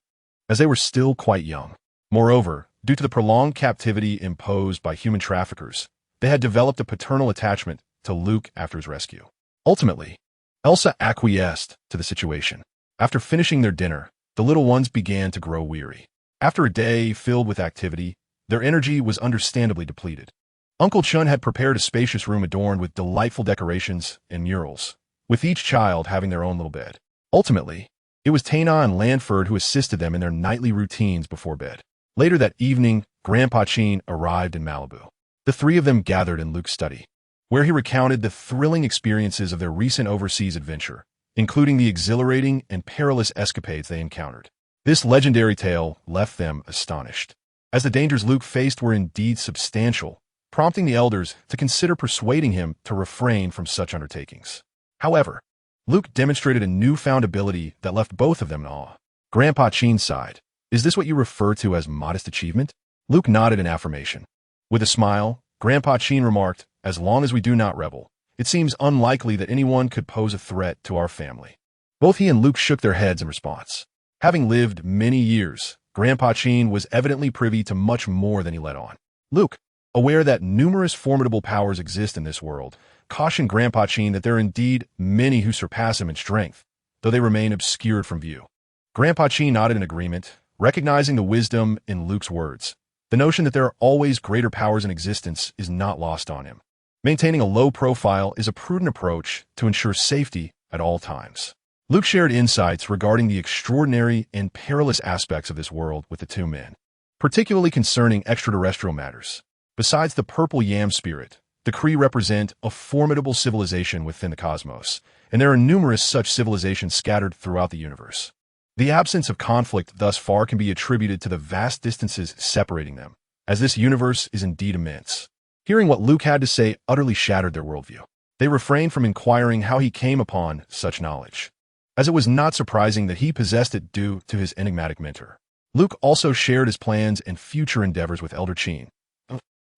as they were still quite young. Moreover, due to the prolonged captivity imposed by human traffickers, they had developed a paternal attachment to Luke after his rescue. Ultimately, Elsa acquiesced to the situation. After finishing their dinner, the little ones began to grow weary. After a day filled with activity, their energy was understandably depleted. Uncle Chun had prepared a spacious room adorned with delightful decorations and murals, with each child having their own little bed. Ultimately, it was Taina and Lanford who assisted them in their nightly routines before bed. Later that evening, Grandpa Chin arrived in Malibu. The three of them gathered in Luke's study, where he recounted the thrilling experiences of their recent overseas adventure, including the exhilarating and perilous escapades they encountered. This legendary tale left them astonished, as the dangers Luke faced were indeed substantial, prompting the elders to consider persuading him to refrain from such undertakings. However, Luke demonstrated a newfound ability that left both of them in awe. Grandpa Chin sighed. "Is this what you refer to as modest achievement?" Luke nodded in affirmation. With a smile, Grandpa Chin remarked, "As long as we do not rebel, it seems unlikely that anyone could pose a threat to our family." Both he and Luke shook their heads in response. Having lived many years, Grandpa Chin was evidently privy to much more than he let on. Luke, aware that numerous formidable powers exist in this world, cautioned Grandpa Chin that there are indeed many who surpass him in strength, though they remain obscured from view. Grandpa Chin nodded in agreement, recognizing the wisdom in Luke's words. The notion that there are always greater powers in existence is not lost on him. Maintaining a low profile is a prudent approach to ensure safety at all times. Luke shared insights regarding the extraordinary and perilous aspects of this world with the two men, particularly concerning extraterrestrial matters. Besides the purple yam spirit, the Kree represent a formidable civilization within the cosmos, and there are numerous such civilizations scattered throughout the universe. The absence of conflict thus far can be attributed to the vast distances separating them, as this universe is indeed immense. Hearing what Luke had to say utterly shattered their worldview. They refrained from inquiring how he came upon such knowledge, as it was not surprising that he possessed it due to his enigmatic mentor. Luke also shared his plans and future endeavors with Elder Chin.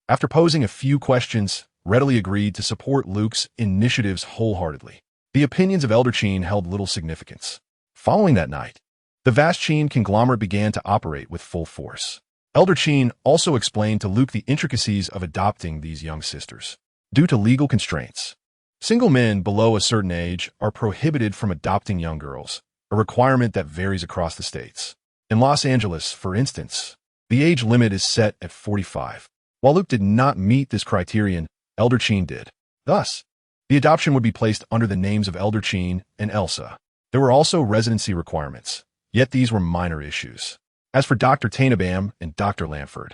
After posing a few questions, readily agreed to support Luke's initiatives wholeheartedly. The opinions of Elder Chin held little significance. Following that night, the vast Chin conglomerate began to operate with full force. Elder Chin also explained to Luke the intricacies of adopting these young sisters. Due to legal constraints, single men below a certain age are prohibited from adopting young girls, a requirement that varies across the states. In Los Angeles, for instance, the age limit is set at 45. While Luke did not meet this criterion, Elder Chin did. Thus, the adoption would be placed under the names of Elder Chin and Elsa. There were also residency requirements, yet these were minor issues. As for Dr. Tainabam and Dr. Lanford,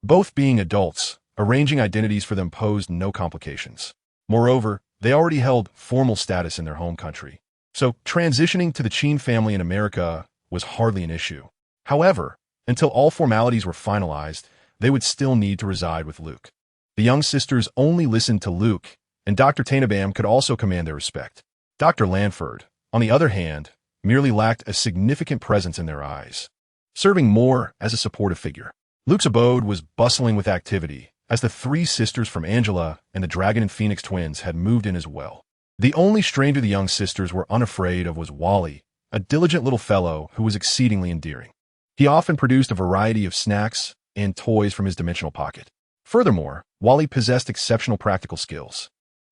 both being adults, arranging identities for them posed no complications. Moreover, they already held formal status in their home country, so transitioning to the Chin family in America was hardly an issue. However, until all formalities were finalized, they would still need to reside with Luke. The young sisters only listened to Luke, and Dr. Tainabam could also command their respect. Dr. Lanford, on the other hand, merely lacked a significant presence in their eyes, serving more as a supportive figure. Luke's abode was bustling with activity, as the three sisters from Angela and the Dragon and Phoenix twins had moved in as well. The only stranger the young sisters were unafraid of was Wally, a diligent little fellow who was exceedingly endearing. He often produced a variety of snacks and toys from his dimensional pocket. Furthermore, Wally possessed exceptional practical skills.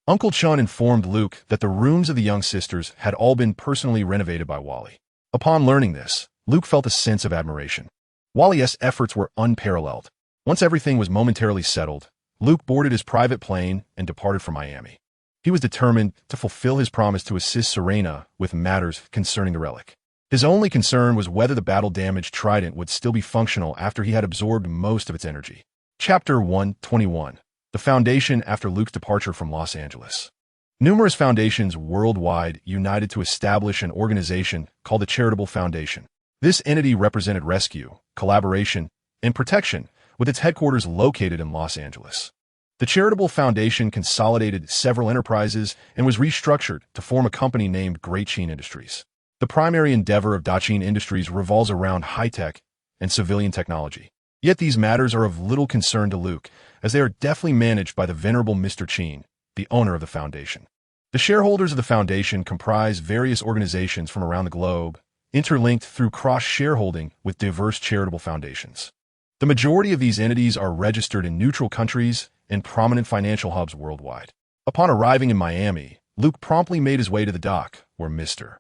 Uncle Chun informed Luke that the rooms of the young sisters had all been personally renovated by Wally. Upon learning this, Luke felt a sense of admiration. Wally's efforts were unparalleled. Once everything was momentarily settled, Luke boarded his private plane and departed for Miami. He was determined to fulfill his promise to assist Serena with matters concerning the relic. His only concern was whether the battle-damaged trident would still be functional after he had absorbed most of its energy. Chapter 121. The Foundation after Luke's departure from Los Angeles. Numerous foundations worldwide united to establish an organization called the Charitable Foundation. This entity represented rescue, collaboration, and protection, with its headquarters located in Los Angeles. The Charitable Foundation consolidated several enterprises and was restructured to form a company named Great Chin Industries. The primary endeavor of Dachin Industries revolves around high-tech and civilian technology. Yet these matters are of little concern to Luke, as they are deftly managed by the venerable Mr. Chin, the owner of the foundation. The shareholders of the foundation comprise various organizations from around the globe, interlinked through cross-shareholding with diverse charitable foundations. The majority of these entities are registered in neutral countries and prominent financial hubs worldwide. Upon arriving in Miami, Luke promptly made his way to the dock, where Mr.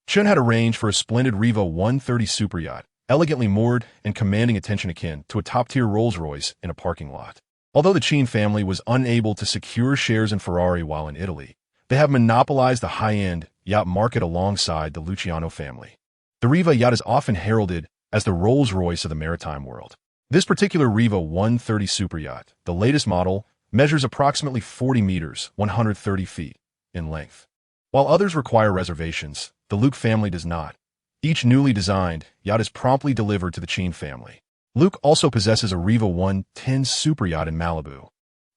Chun had arranged for a splendid Riva 130 superyacht, elegantly moored and commanding attention akin to a top-tier Rolls-Royce in a parking lot. Although the Chin family was unable to secure shares in Ferrari while in Italy, they have monopolized the high-end yacht market alongside the Luciano family. The Riva yacht is often heralded as the Rolls-Royce of the maritime world. This particular Riva 130 superyacht, the latest model, measures approximately 40 meters, 130 feet, in length. While others require reservations, the Luke family does not. Each newly designed yacht is promptly delivered to the Chin family. Luke also possesses a Riva 110 superyacht in Malibu,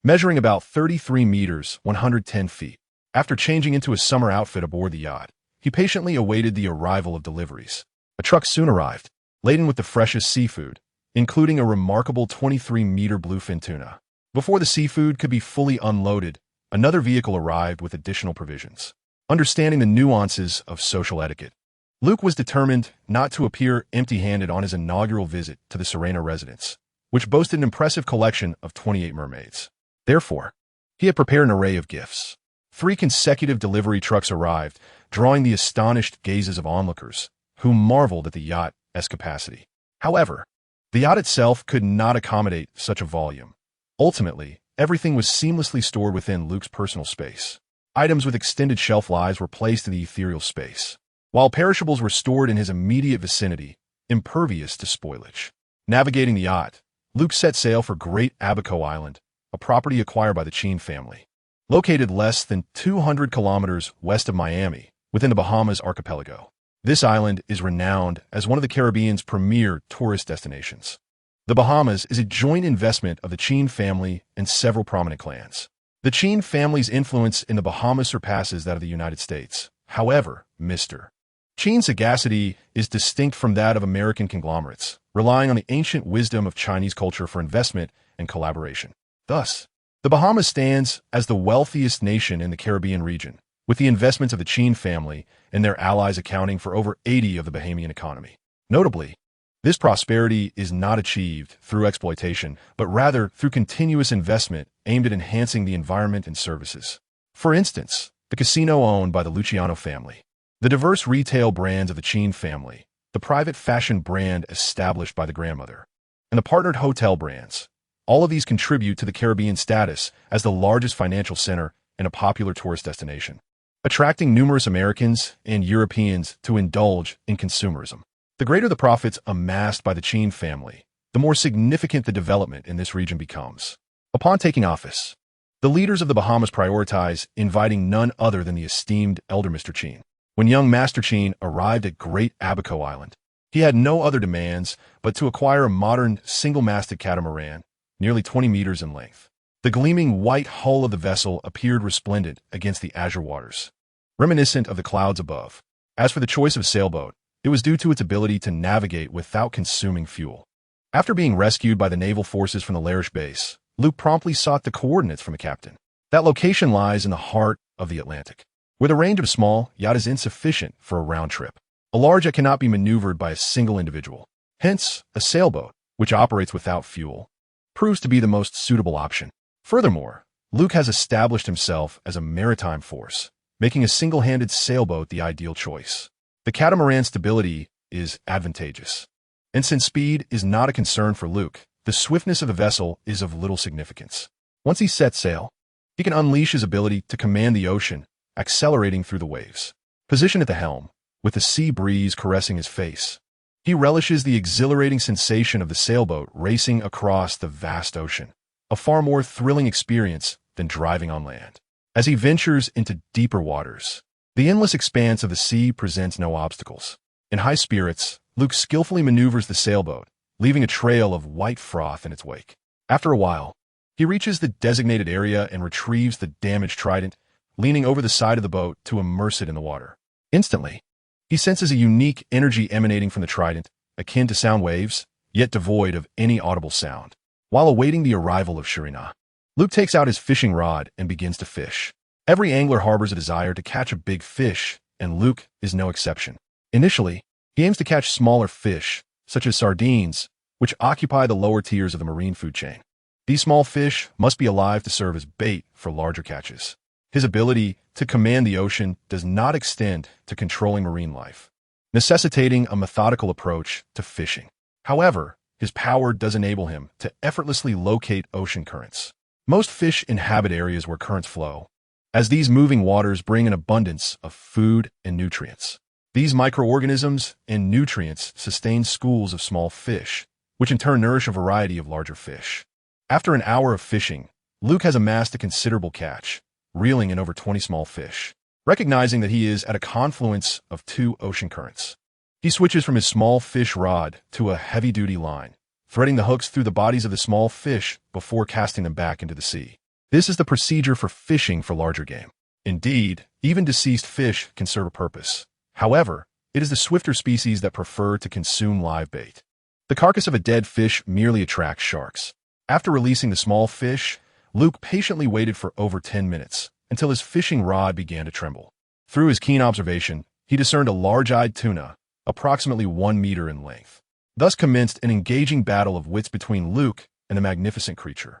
measuring about 33 meters, 110 feet. After changing into a summer outfit aboard the yacht, he patiently awaited the arrival of deliveries. A truck soon arrived, laden with the freshest seafood, including a remarkable 23-meter bluefin tuna. Before the seafood could be fully unloaded, another vehicle arrived with additional provisions. Understanding the nuances of social etiquette, Luke was determined not to appear empty-handed on his inaugural visit to the Serena residence, which boasted an impressive collection of 28 mermaids. Therefore, he had prepared an array of gifts. 3 consecutive delivery trucks arrived, drawing the astonished gazes of onlookers, who marveled at the yacht's capacity. However, the yacht itself could not accommodate such a volume. Ultimately, everything was seamlessly stored within Luke's personal space. Items with extended shelf lives were placed in the ethereal space, while perishables were stored in his immediate vicinity, impervious to spoilage. Navigating the yacht, Luke set sail for Great Abaco Island, a property acquired by the Chin family. Located less than 200 kilometers west of Miami, within the Bahamas archipelago. This island is renowned as one of the Caribbean's premier tourist destinations. The Bahamas is a joint investment of the Chin family and several prominent clans. The Qin family's influence in the Bahamas surpasses that of the United States. However, Mr. Qin's sagacity is distinct from that of American conglomerates, relying on the ancient wisdom of Chinese culture for investment and collaboration. Thus, the Bahamas stands as the wealthiest nation in the Caribbean region, with the investments of the Qin family and their allies accounting for over 80% of the Bahamian economy. Notably, this prosperity is not achieved through exploitation, but rather through continuous investment aimed at enhancing the environment and services. For instance, the casino owned by the Luciano family, the diverse retail brands of the Qin family, the private fashion brand established by the grandmother, and the partnered hotel brands. All of these contribute to the Caribbean status as the largest financial center and a popular tourist destination, attracting numerous Americans and Europeans to indulge in consumerism. The greater the profits amassed by the Qin family, the more significant the development in this region becomes. Upon taking office, the leaders of the Bahamas prioritize inviting none other than the esteemed elder Mr. Qin. When young Master Qin arrived at Great Abaco Island, he had no other demands but to acquire a modern single-masted catamaran, nearly 20 meters in length. The gleaming white hull of the vessel appeared resplendent against the azure waters, reminiscent of the clouds above. As for the choice of sailboat, it was due to its ability to navigate without consuming fuel. After being rescued by the naval forces from the Larish base, Luke promptly sought the coordinates from the captain. That location lies in the heart of the Atlantic, where the range of a small yacht is insufficient for a round trip. A large yacht cannot be maneuvered by a single individual. Hence, a sailboat, which operates without fuel, proves to be the most suitable option. Furthermore, Luke has established himself as a maritime force, making a single-handed sailboat the ideal choice. The catamaran's stability is advantageous, and since speed is not a concern for Luke, the swiftness of the vessel is of little significance. Once he sets sail, he can unleash his ability to command the ocean, accelerating through the waves. Positioned at the helm, with the sea breeze caressing his face, he relishes the exhilarating sensation of the sailboat racing across the vast ocean, a far more thrilling experience than driving on land. As he ventures into deeper waters, the endless expanse of the sea presents no obstacles. In high spirits, Luke skillfully maneuvers the sailboat, leaving a trail of white froth in its wake. After a while, he reaches the designated area and retrieves the damaged trident, leaning over the side of the boat to immerse it in the water. Instantly, he senses a unique energy emanating from the trident, akin to sound waves, yet devoid of any audible sound. While awaiting the arrival of Sharina, Luke takes out his fishing rod and begins to fish. Every angler harbors a desire to catch a big fish, and Luke is no exception. Initially, he aims to catch smaller fish, such as sardines, which occupy the lower tiers of the marine food chain. These small fish must be alive to serve as bait for larger catches. His ability to command the ocean does not extend to controlling marine life, necessitating a methodical approach to fishing. However, his power does enable him to effortlessly locate ocean currents. Most fish inhabit areas where currents flow, as these moving waters bring an abundance of food and nutrients. These microorganisms and nutrients sustain schools of small fish, which in turn nourish a variety of larger fish. After an hour of fishing, Luke has amassed a considerable catch, reeling in over 20 small fish. Recognizing that he is at a confluence of two ocean currents, he switches from his small fish rod to a heavy-duty line, threading the hooks through the bodies of the small fish before casting them back into the sea. This is the procedure for fishing for larger game. Indeed, even deceased fish can serve a purpose. However, it is the swifter species that prefer to consume live bait. The carcass of a dead fish merely attracts sharks. After releasing the small fish, Luke patiently waited for over 10 minutes, until his fishing rod began to tremble. Through his keen observation, he discerned a large-eyed tuna, approximately 1 meter in length. Thus commenced an engaging battle of wits between Luke and the magnificent creature.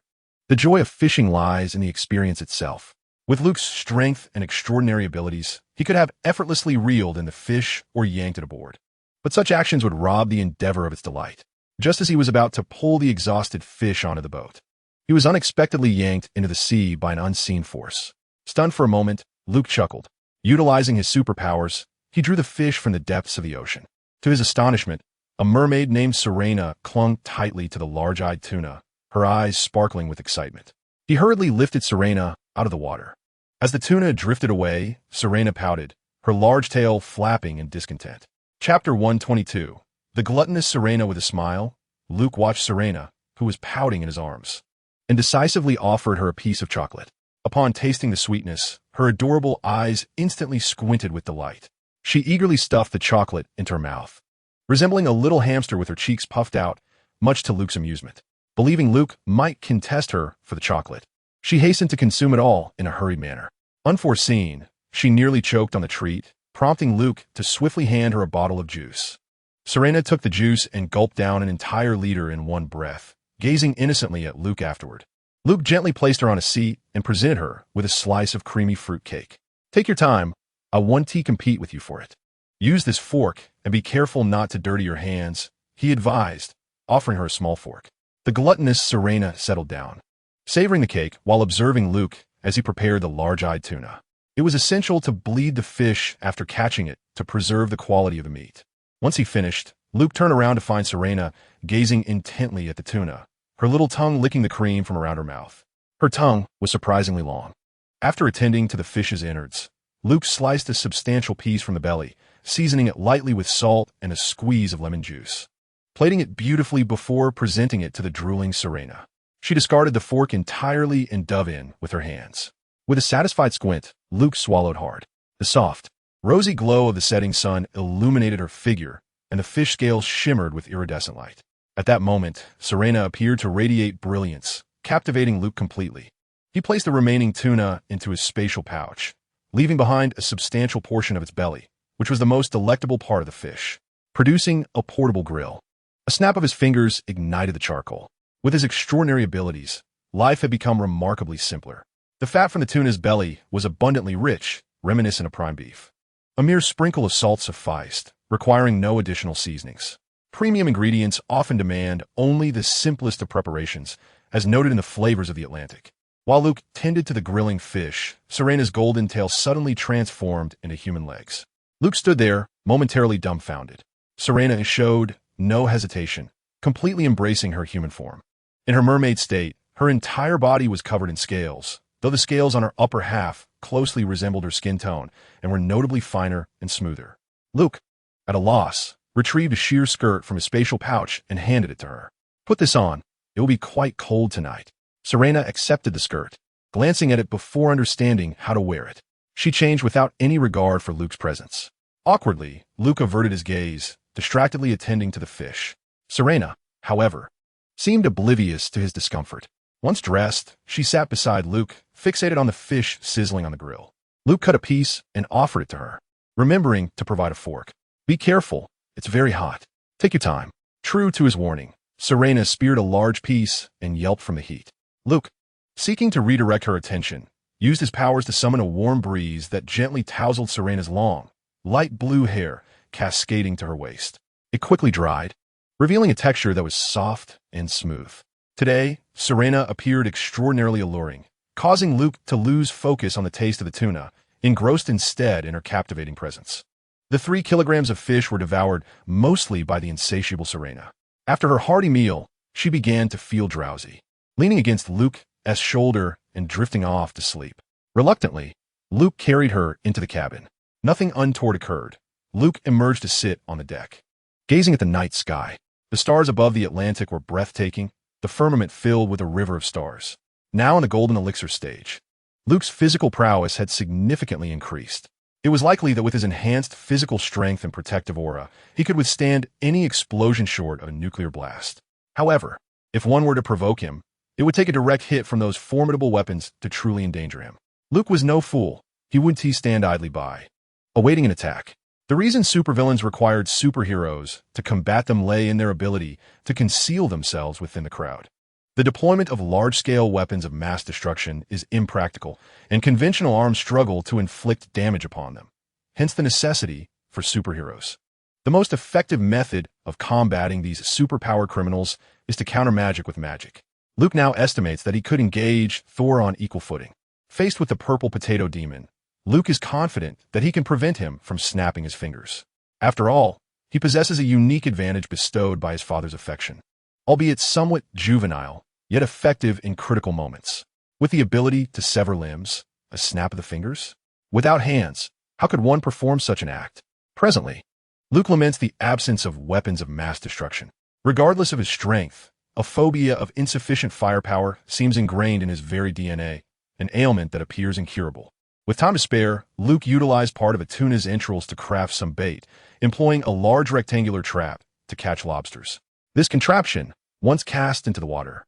The joy of fishing lies in the experience itself. With Luke's strength and extraordinary abilities, he could have effortlessly reeled in the fish or yanked it aboard. But such actions would rob the endeavor of its delight. Just as he was about to pull the exhausted fish onto the boat, he was unexpectedly yanked into the sea by an unseen force. Stunned for a moment, Luke chuckled. Utilizing his superpowers, he drew the fish from the depths of the ocean. To his astonishment, a mermaid named Serena clung tightly to the large-eyed tuna, her eyes sparkling with excitement. He hurriedly lifted Serena out of the water. As the tuna drifted away, Serena pouted, her large tail flapping in discontent. Chapter 122. The gluttonous Serena with a smile. Luke watched Serena, who was pouting in his arms, and decisively offered her a piece of chocolate. Upon tasting the sweetness, her adorable eyes instantly squinted with delight. She eagerly stuffed the chocolate into her mouth, resembling a little hamster with her cheeks puffed out, much to Luke's amusement. Believing Luke might contest her for the chocolate, she hastened to consume it all in a hurried manner. Unforeseen, she nearly choked on the treat, prompting Luke to swiftly hand her a bottle of juice. Serena took the juice and gulped down an entire liter in one breath, gazing innocently at Luke afterward. Luke gently placed her on a seat and presented her with a slice of creamy fruit cake. Take your time. I want to compete with you for it. Use this fork and be careful not to dirty your hands, he advised, offering her a small fork. The gluttonous Serena settled down, savoring the cake while observing Luke as he prepared the large-eyed tuna. It was essential to bleed the fish after catching it to preserve the quality of the meat. Once he finished, Luke turned around to find Serena gazing intently at the tuna, her little tongue licking the cream from around her mouth. Her tongue was surprisingly long. After attending to the fish's innards, Luke sliced a substantial piece from the belly, seasoning it lightly with salt and a squeeze of lemon juice, plating it beautifully before presenting it to the drooling Serena. She discarded the fork entirely and dove in with her hands. With a satisfied squint, Luke swallowed hard. The soft, rosy glow of the setting sun illuminated her figure, and the fish scales shimmered with iridescent light. At that moment, Serena appeared to radiate brilliance, captivating Luke completely. He placed the remaining tuna into his spatial pouch, leaving behind a substantial portion of its belly, which was the most delectable part of the fish, producing a portable grill. A snap of his fingers ignited the charcoal. With his extraordinary abilities, life had become remarkably simpler. The fat from the tuna's belly was abundantly rich, reminiscent of prime beef. A mere sprinkle of salt sufficed, requiring no additional seasonings. Premium ingredients often demand only the simplest of preparations, as noted in the flavors of the Atlantic. While Luke tended to the grilling fish, Serena's golden tail suddenly transformed into human legs. Luke stood there, momentarily dumbfounded. Serena showed no hesitation, completely embracing her human form. In her mermaid state, her entire body was covered in scales, though the scales on her upper half closely resembled her skin tone and were notably finer and smoother. Luke, at a loss, retrieved a sheer skirt from his spatial pouch and handed it to her. Put this on. It will be quite cold tonight. Serena accepted the skirt, glancing at it before understanding how to wear it. She changed without any regard for Luke's presence. Awkwardly, Luke averted his gaze, distractedly attending to the fish. Serena, however, seemed oblivious to his discomfort. Once dressed, she sat beside Luke, fixated on the fish sizzling on the grill. Luke cut a piece and offered it to her, remembering to provide a fork. Be careful. It's very hot. Take your time. True to his warning, Serena speared a large piece and yelped from the heat. Luke, seeking to redirect her attention, used his powers to summon a warm breeze that gently tousled Serena's long, light blue hair cascading to her waist. It quickly dried, revealing a texture that was soft and smooth. Today, Serena appeared extraordinarily alluring, causing Luke to lose focus on the taste of the tuna, engrossed instead in her captivating presence. The 3 kilograms of fish were devoured mostly by the insatiable Serena. After her hearty meal, she began to feel drowsy, leaning against Luke's shoulder and drifting off to sleep. Reluctantly, Luke carried her into the cabin. Nothing untoward occurred. Luke emerged to sit on the deck, gazing at the night sky. The stars above the Atlantic were breathtaking, the firmament filled with a river of stars. Now in the golden elixir stage, Luke's physical prowess had significantly increased. It was likely that with his enhanced physical strength and protective aura, he could withstand any explosion short of a nuclear blast. However, if one were to provoke him, it would take a direct hit from those formidable weapons to truly endanger him. Luke was no fool. He wouldn't stand idly by, awaiting an attack. The reason supervillains required superheroes to combat them lay in their ability to conceal themselves within the crowd. The deployment of large-scale weapons of mass destruction is impractical, and conventional arms struggle to inflict damage upon them. Hence the necessity for superheroes. The most effective method of combating these superpower criminals is to counter magic with magic. Luke now estimates that he could engage Thor on equal footing. Faced with the purple potato demon, Luke is confident that he can prevent him from snapping his fingers. After all, he possesses a unique advantage bestowed by his father's affection, albeit somewhat juvenile, yet effective in critical moments. With the ability to sever limbs, a snap of the fingers? Without hands, how could one perform such an act? Presently, Luke laments the absence of weapons of mass destruction. Regardless of his strength, a phobia of insufficient firepower seems ingrained in his very DNA, an ailment that appears incurable. With time to spare, Luke utilized part of a tuna's entrails to craft some bait, employing a large rectangular trap to catch lobsters. This contraption, once cast into the water,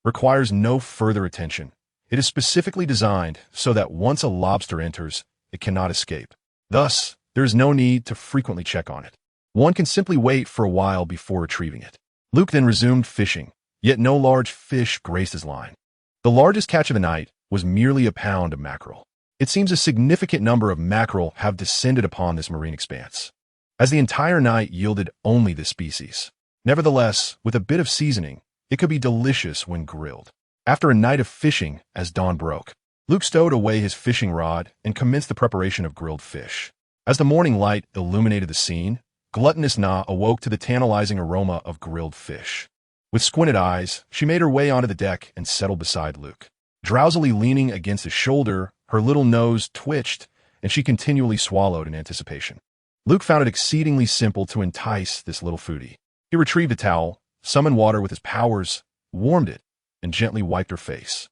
requires no further attention. It is specifically designed so that once a lobster enters, it cannot escape. Thus, there is no need to frequently check on it. One can simply wait for a while before retrieving it. Luke then resumed fishing, yet no large fish graced his line. The largest catch of the night was merely a pound of mackerel. It seems a significant number of mackerel have descended upon this marine expanse, as the entire night yielded only this species. Nevertheless, with a bit of seasoning, it could be delicious when grilled. After a night of fishing, as dawn broke, Luke stowed away his fishing rod and commenced the preparation of grilled fish. As the morning light illuminated the scene, gluttonous Na awoke to the tantalizing aroma of grilled fish. With squinted eyes, she made her way onto the deck and settled beside Luke. Drowsily leaning against his shoulder, her little nose twitched, and she continually swallowed in anticipation. Luke found it exceedingly simple to entice this little foodie. He retrieved a towel, summoned water with his powers, warmed it, and gently wiped her face.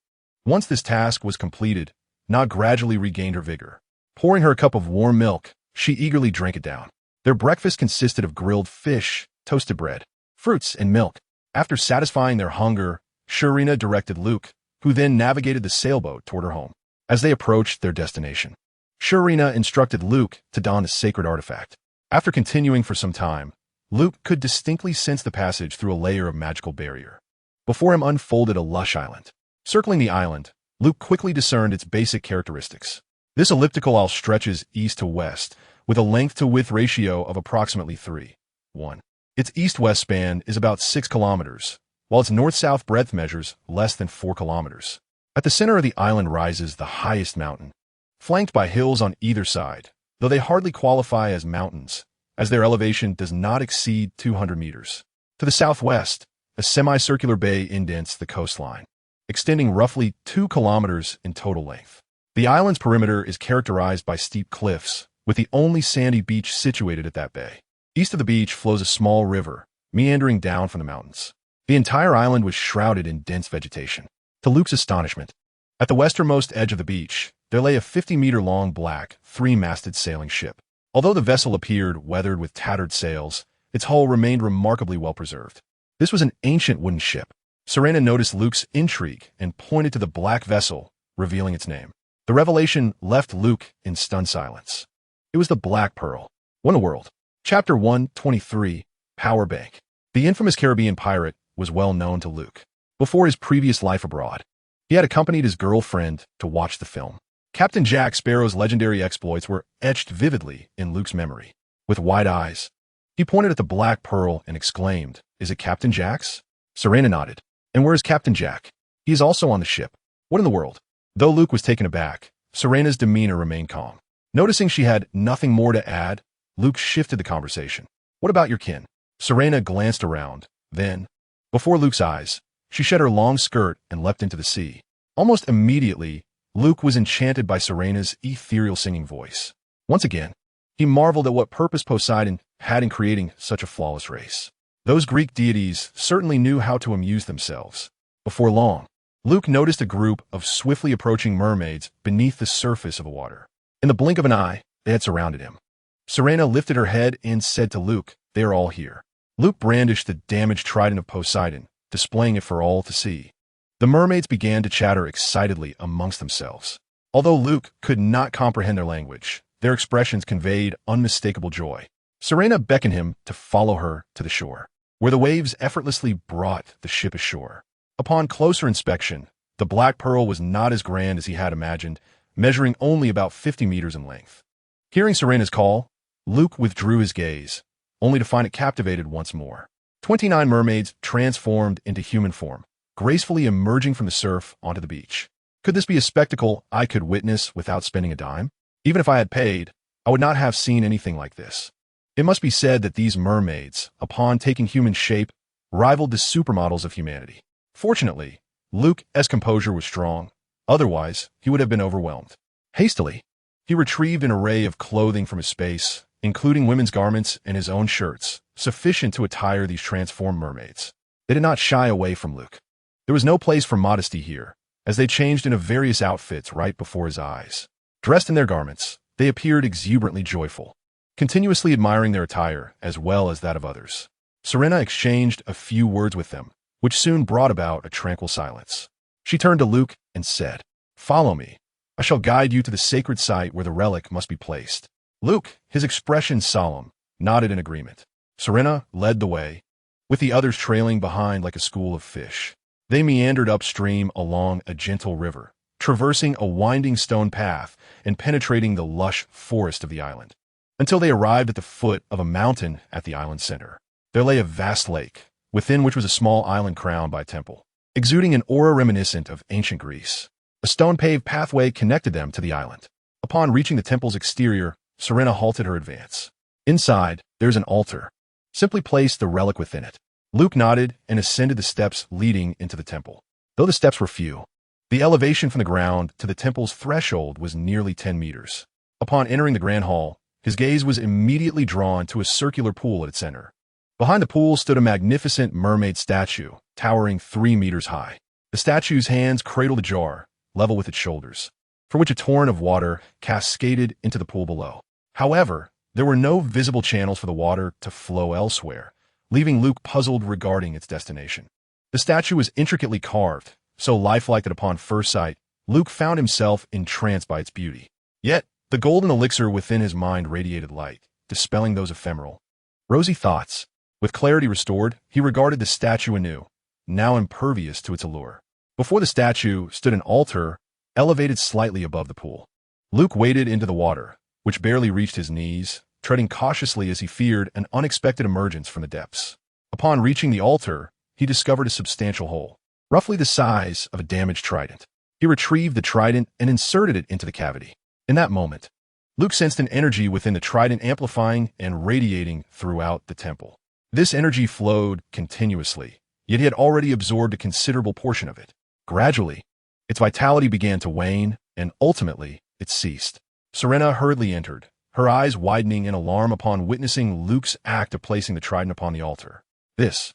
Once this task was completed, Na gradually regained her vigor. Pouring her a cup of warm milk, she eagerly drank it down. Their breakfast consisted of grilled fish, toasted bread, fruits, and milk. After satisfying their hunger, Shurina directed Luke, who then navigated the sailboat toward her home. As they approached their destination, Shurina instructed Luke to don the sacred artifact. After continuing for some time, Luke could distinctly sense the passage through a layer of magical barrier. Before him unfolded a lush island. Circling the island, Luke quickly discerned its basic characteristics. This elliptical isle stretches east to west, with a length-to-width ratio of approximately 3:1. Its east-west span is about 6 kilometers, while its north-south breadth measures less than 4 kilometers. At the center of the island rises the highest mountain, flanked by hills on either side, though they hardly qualify as mountains, as their elevation does not exceed 200 meters. To the southwest, a semicircular bay indents the coastline, extending roughly 2 kilometers in total length. The island's perimeter is characterized by steep cliffs, with the only sandy beach situated at that bay. East of the beach flows a small river, meandering down from the mountains. The entire island was shrouded in dense vegetation. To Luke's astonishment, at the westernmost edge of the beach, there lay a 50-meter-long black, 3-masted sailing ship. Although the vessel appeared weathered with tattered sails, its hull remained remarkably well preserved. This was an ancient wooden ship. Serena noticed Luke's intrigue and pointed to the black vessel, revealing its name. The revelation left Luke in stunned silence. It was the Black Pearl. What in the world? Chapter 123, Power Bank. The infamous Caribbean pirate was well known to Luke. Before his previous life abroad, he had accompanied his girlfriend to watch the film. Captain Jack Sparrow's legendary exploits were etched vividly in Luke's memory. With wide eyes, he pointed at the Black Pearl and exclaimed, "Is it Captain Jack's?" Serena nodded. "And where is Captain Jack?" "He is also on the ship." "What in the world?" Though Luke was taken aback, Serena's demeanor remained calm. Noticing she had nothing more to add, Luke shifted the conversation. "What about your kin?" Serena glanced around. Then, before Luke's eyes, she shed her long skirt and leapt into the sea. Almost immediately, Luke was enchanted by Serena's ethereal singing voice. Once again, he marveled at what purpose Poseidon had in creating such a flawless race. Those Greek deities certainly knew how to amuse themselves. Before long, Luke noticed a group of swiftly approaching mermaids beneath the surface of the water. In the blink of an eye, they had surrounded him. Serena lifted her head and said to Luke, "They are all here." Luke brandished the damaged trident of Poseidon, displaying it for all to see. The mermaids began to chatter excitedly amongst themselves. Although Luke could not comprehend their language, their expressions conveyed unmistakable joy. Serena beckoned him to follow her to the shore, where the waves effortlessly brought the ship ashore. Upon closer inspection, the Black Pearl was not as grand as he had imagined, measuring only about 50 meters in length. Hearing Serena's call, Luke withdrew his gaze, only to find it captivated once more. 29 mermaids transformed into human form, gracefully emerging from the surf onto the beach. Could this be a spectacle I could witness without spending a dime? Even if I had paid, I would not have seen anything like this. It must be said that these mermaids, upon taking human shape, rivaled the supermodels of humanity. Fortunately, Luke's composure was strong. Otherwise, he would have been overwhelmed. Hastily, he retrieved an array of clothing from his space, including women's garments and his own shirts, sufficient to attire these transformed mermaids. They did not shy away from Luke. There was no place for modesty here, as they changed into various outfits right before his eyes. Dressed in their garments, they appeared exuberantly joyful, continuously admiring their attire as well as that of others. Serena exchanged a few words with them, which soon brought about a tranquil silence. She turned to Luke and said, "Follow me. I shall guide you to the sacred site where the relic must be placed." Luke, his expression solemn, nodded in agreement. Serena led the way, with the others trailing behind like a school of fish. They meandered upstream along a gentle river, traversing a winding stone path and penetrating the lush forest of the island, until they arrived at the foot of a mountain at the island's center. There lay a vast lake, within which was a small island crowned by a temple, exuding an aura reminiscent of ancient Greece. A stone-paved pathway connected them to the island. Upon reaching the temple's exterior, Serena halted her advance. Inside, there's an altar. Simply place the relic within it. Luke nodded and ascended the steps leading into the temple. Though the steps were few, the elevation from the ground to the temple's threshold was nearly 10 meters. Upon entering the grand hall, his gaze was immediately drawn to a circular pool at its center. Behind the pool stood a magnificent mermaid statue, towering 3 meters high. The statue's hands cradled a jar, level with its shoulders, from which a torrent of water cascaded into the pool below. However, there were no visible channels for the water to flow elsewhere, leaving Luke puzzled regarding its destination. The statue was intricately carved, so lifelike that upon first sight, Luke found himself entranced by its beauty. Yet, the golden elixir within his mind radiated light, dispelling those ephemeral, rosy thoughts. With clarity restored, he regarded the statue anew, now impervious to its allure. Before the statue stood an altar, elevated slightly above the pool. Luke waded into the water, which barely reached his knees, treading cautiously as he feared an unexpected emergence from the depths. Upon reaching the altar, he discovered a substantial hole, roughly the size of a damaged trident. He retrieved the trident and inserted it into the cavity. In that moment, Luke sensed an energy within the trident amplifying and radiating throughout the temple. This energy flowed continuously, yet he had already absorbed a considerable portion of it. Gradually, its vitality began to wane, and ultimately, it ceased. Serena hurriedly entered, her eyes widening in alarm upon witnessing Luke's act of placing the trident upon the altar. This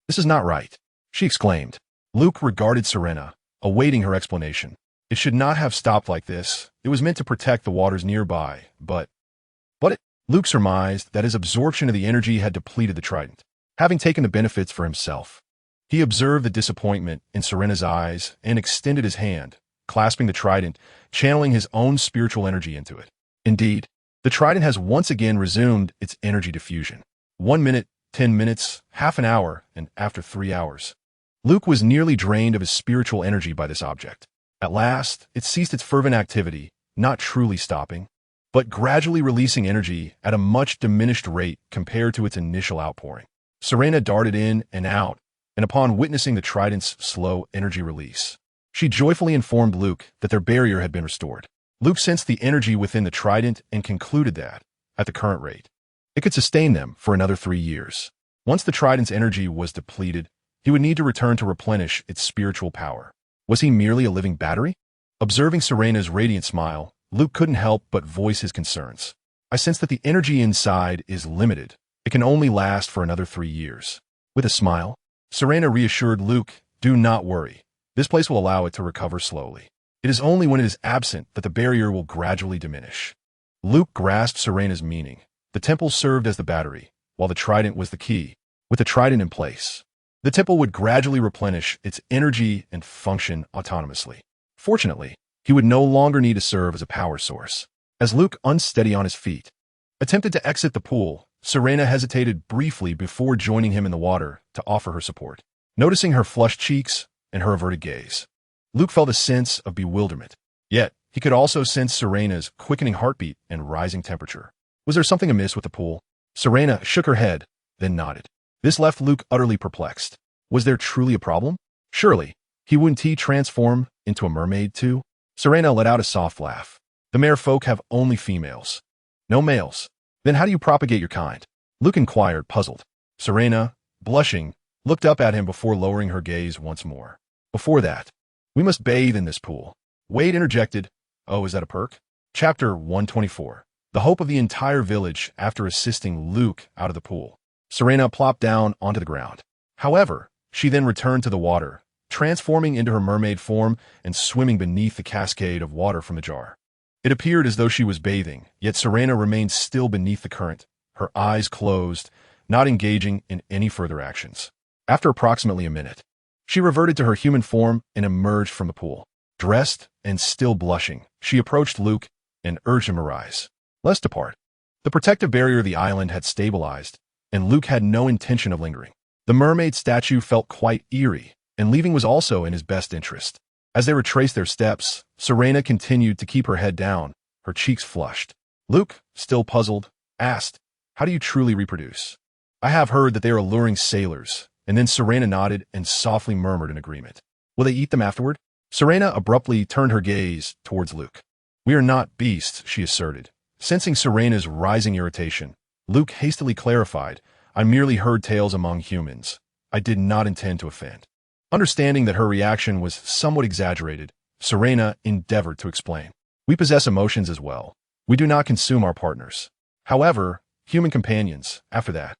is not right," she exclaimed. Luke regarded Serena, awaiting her explanation. It should not have stopped like this. It was meant to protect the waters nearby, but Luke surmised that his absorption of the energy had depleted the trident. Having taken the benefits for himself, he observed the disappointment in Serena's eyes and extended his hand, clasping the trident, channeling his own spiritual energy into it. Indeed, the trident has once again resumed its energy diffusion. 1 minute, 10 minutes, half an hour, and after 3 hours. Luke was nearly drained of his spiritual energy by this object. At last, it ceased its fervent activity, not truly stopping, but gradually releasing energy at a much diminished rate compared to its initial outpouring. Serena darted in and out, and upon witnessing the trident's slow energy release, she joyfully informed Luke that their barrier had been restored. Luke sensed the energy within the trident and concluded that, at the current rate, it could sustain them for another 3 years. Once the trident's energy was depleted, he would need to return to replenish its spiritual power. Was he merely a living battery? Observing Serena's radiant smile, Luke couldn't help but voice his concerns. "I sense that the energy inside is limited. It can only last for another 3 years." With a smile, Serena reassured Luke, "Do not worry. This place will allow it to recover slowly. It is only when it is absent that the barrier will gradually diminish." Luke grasped Serena's meaning. The temple served as the battery, while the trident was the key. With the trident in place, the temple would gradually replenish its energy and function autonomously. Fortunately, he would no longer need to serve as a power source. As Luke, unsteady on his feet, attempted to exit the pool, Serena hesitated briefly before joining him in the water to offer her support. Noticing her flushed cheeks and her averted gaze, Luke felt a sense of bewilderment. Yet, he could also sense Serena's quickening heartbeat and rising temperature. Was there something amiss with the pool? Serena shook her head, then nodded. This left Luke utterly perplexed. Was there truly a problem? Surely, he wouldn't transform into a mermaid too? Serena let out a soft laugh. "The mere folk have only females. No males. Then how do you propagate your kind?" Luke inquired, puzzled. Serena, blushing, looked up at him before lowering her gaze once more. "Before that, we must bathe in this pool." Wade interjected, "Oh, is that a perk?" Chapter 124. The hope of the entire village after assisting Luke out of the pool. Serena plopped down onto the ground. However, she then returned to the water, transforming into her mermaid form and swimming beneath the cascade of water from the jar. It appeared as though she was bathing, yet Serena remained still beneath the current, her eyes closed, not engaging in any further actions. After approximately a minute, she reverted to her human form and emerged from the pool. Dressed and still blushing, she approached Luke and urged him to rise. Let's depart. The protective barrier of the island had stabilized, and Luke had no intention of lingering. The mermaid statue felt quite eerie, and leaving was also in his best interest. As they retraced their steps, Serena continued to keep her head down, her cheeks flushed. Luke, still puzzled, asked, "How do you truly reproduce?" "I have heard that they are alluring sailors," and then Serena nodded and softly murmured in agreement. "Will they eat them afterward?" Serena abruptly turned her gaze towards Luke. "We are not beasts," she asserted. Sensing Serena's rising irritation, Luke hastily clarified, "I merely heard tales among humans. I did not intend to offend." Understanding that her reaction was somewhat exaggerated, Serena endeavored to explain. "We possess emotions as well. We do not consume our partners. However, human companions, after that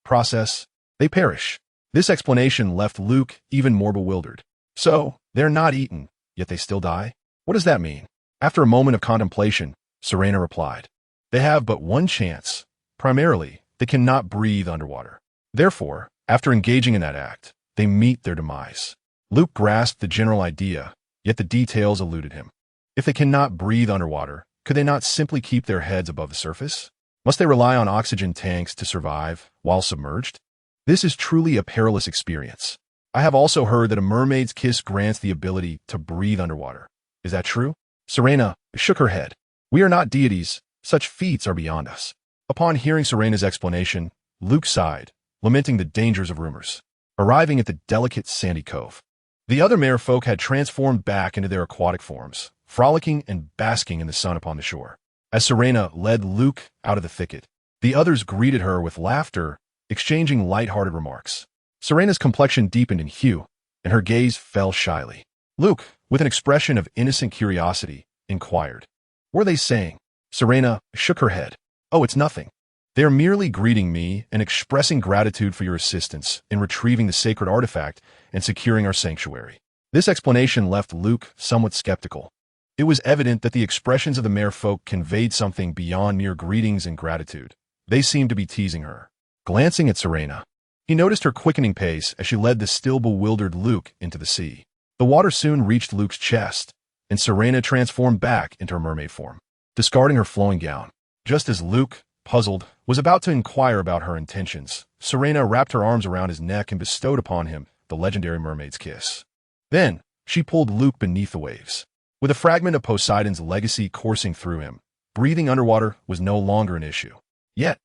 process, they perish." This explanation left Luke even more bewildered. "So, they're not eaten, yet they still die? What does that mean?" After a moment of contemplation, Serena replied, "They have but one chance. Primarily, they cannot breathe underwater. Therefore, after engaging in that act, they meet their demise." Luke grasped the general idea, yet the details eluded him. If they cannot breathe underwater, could they not simply keep their heads above the surface? Must they rely on oxygen tanks to survive while submerged? This is truly a perilous experience. I have also heard that a mermaid's kiss grants the ability to breathe underwater. Is that true? Serena shook her head. "We are not deities. Such feats are beyond us." Upon hearing Serena's explanation, Luke sighed, lamenting the dangers of rumors. Arriving at the delicate sandy cove, the other merfolk had transformed back into their aquatic forms, frolicking and basking in the sun upon the shore. As Serena led Luke out of the thicket, the others greeted her with laughter, exchanging light-hearted remarks. Serena's complexion deepened in hue, and her gaze fell shyly. Luke, with an expression of innocent curiosity, inquired, "What are they saying?" Serena shook her head. "Oh, it's nothing. They are merely greeting me and expressing gratitude for your assistance in retrieving the sacred artifact and securing our sanctuary." This explanation left Luke somewhat skeptical. It was evident that the expressions of the merfolk conveyed something beyond mere greetings and gratitude. They seemed to be teasing her. Glancing at Serena, he noticed her quickening pace as she led the still bewildered Luke into the sea. The water soon reached Luke's chest, and Serena transformed back into her mermaid form, discarding her flowing gown. Just as Luke, puzzled, was about to inquire about her intentions, Serena wrapped her arms around his neck and bestowed upon him the legendary mermaid's kiss. Then, she pulled Luke beneath the waves. With a fragment of Poseidon's legacy coursing through him, breathing underwater was no longer an issue. Yet,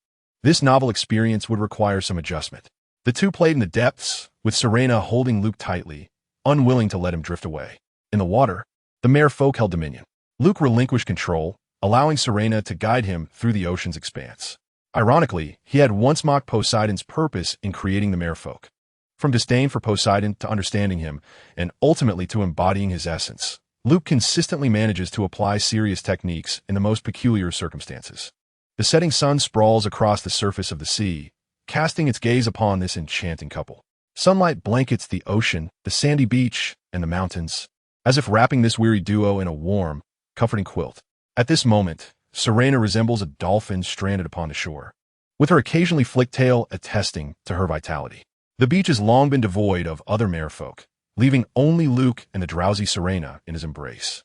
this novel experience would require some adjustment. The two played in the depths, with Serena holding Luke tightly, unwilling to let him drift away. In the water, the merfolk held dominion. Luke relinquished control, allowing Serena to guide him through the ocean's expanse. Ironically, he had once mocked Poseidon's purpose in creating the merfolk. From disdain for Poseidon to understanding him, and ultimately to embodying his essence, Luke consistently manages to apply serious techniques in the most peculiar circumstances. The setting sun sprawls across the surface of the sea, casting its gaze upon this enchanting couple. Sunlight blankets the ocean, the sandy beach, and the mountains, as if wrapping this weary duo in a warm, comforting quilt. At this moment, Serena resembles a dolphin stranded upon the shore, with her occasionally flicked tail attesting to her vitality. The beach has long been devoid of other merfolk, leaving only Luke and the drowsy Serena in his embrace.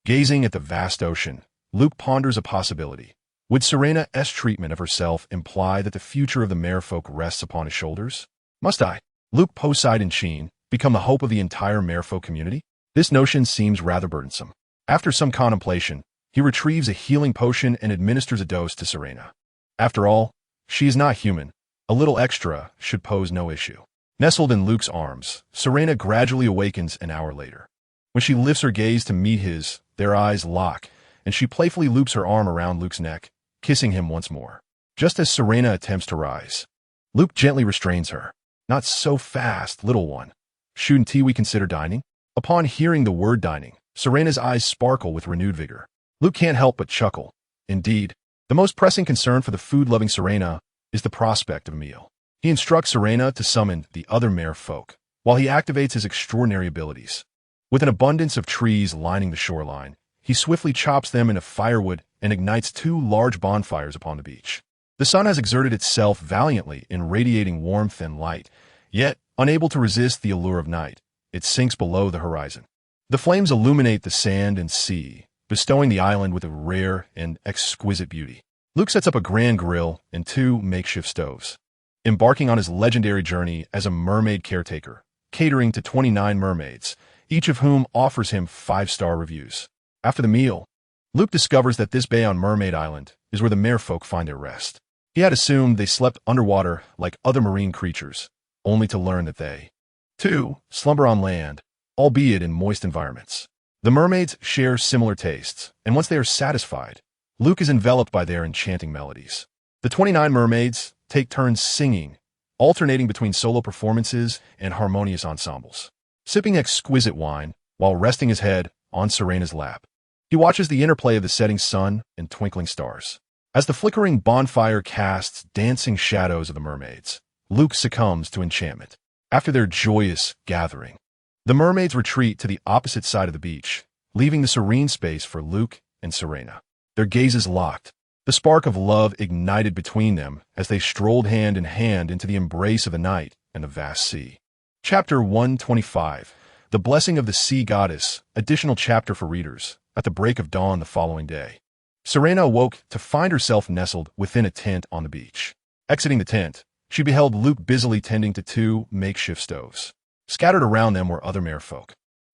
Gazing at the vast ocean, Luke ponders a possibility. Would Serena's treatment of herself imply that the future of the merfolk rests upon his shoulders? Must I, Luke Poseidon Sheen, become the hope of the entire merfolk community? This notion seems rather burdensome. After some contemplation, he retrieves a healing potion and administers a dose to Serena. After all, she is not human. A little extra should pose no issue. Nestled in Luke's arms, Serena gradually awakens an hour later. When she lifts her gaze to meet his, their eyes lock, and she playfully loops her arm around Luke's neck, kissing him once more. Just as Serena attempts to rise, Luke gently restrains her. "Not so fast, little one. Shouldn't we consider dining?" Upon hearing the word dining, Serena's eyes sparkle with renewed vigor. Luke can't help but chuckle. Indeed, the most pressing concern for the food-loving Serena is the prospect of a meal. He instructs Serena to summon the other merfolk, while he activates his extraordinary abilities. With an abundance of trees lining the shoreline, he swiftly chops them into firewood and ignites two large bonfires upon the beach. The sun has exerted itself valiantly in radiating warmth and light, yet, unable to resist the allure of night, it sinks below the horizon. The flames illuminate the sand and sea, bestowing the island with a rare and exquisite beauty. Luke sets up a grand grill and two makeshift stoves, embarking on his legendary journey as a mermaid caretaker, catering to 29 mermaids, each of whom offers him 5-star reviews. After the meal, Luke discovers that this bay on Mermaid Island is where the merfolk find their rest. He had assumed they slept underwater like other marine creatures, only to learn that they, too, slumber on land, albeit in moist environments. The mermaids share similar tastes, and once they are satisfied, Luke is enveloped by their enchanting melodies. The 29 mermaids take turns singing, alternating between solo performances and harmonious ensembles. Sipping exquisite wine while resting his head on Serena's lap, he watches the interplay of the setting sun and twinkling stars. As the flickering bonfire casts dancing shadows of the mermaids, Luke succumbs to enchantment. After their joyous gathering, the mermaids retreat to the opposite side of the beach, leaving the serene space for Luke and Serena. Their gazes locked, the spark of love ignited between them as they strolled hand in hand into the embrace of the night and the vast sea. Chapter 125, The Blessing of the Sea Goddess, additional chapter for readers, at the break of dawn the following day. Serena awoke to find herself nestled within a tent on the beach. Exiting the tent, she beheld Luke busily tending to two makeshift stoves. Scattered around them were other merfolk.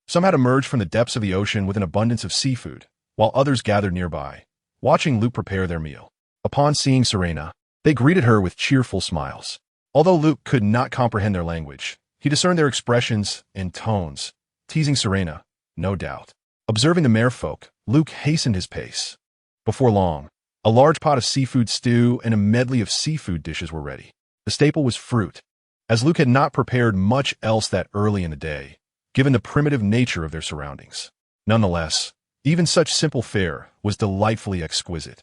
Some had emerged from the depths of the ocean with an abundance of seafood, while others gathered nearby, watching Luke prepare their meal. Upon seeing Serena, they greeted her with cheerful smiles. Although Luke could not comprehend their language, he discerned their expressions and tones, teasing Serena, no doubt. Observing the merfolk, Luke hastened his pace. Before long, a large pot of seafood stew and a medley of seafood dishes were ready. The staple was fruit, as Luke had not prepared much else that early in the day, given the primitive nature of their surroundings. Nonetheless, even such simple fare was delightfully exquisite.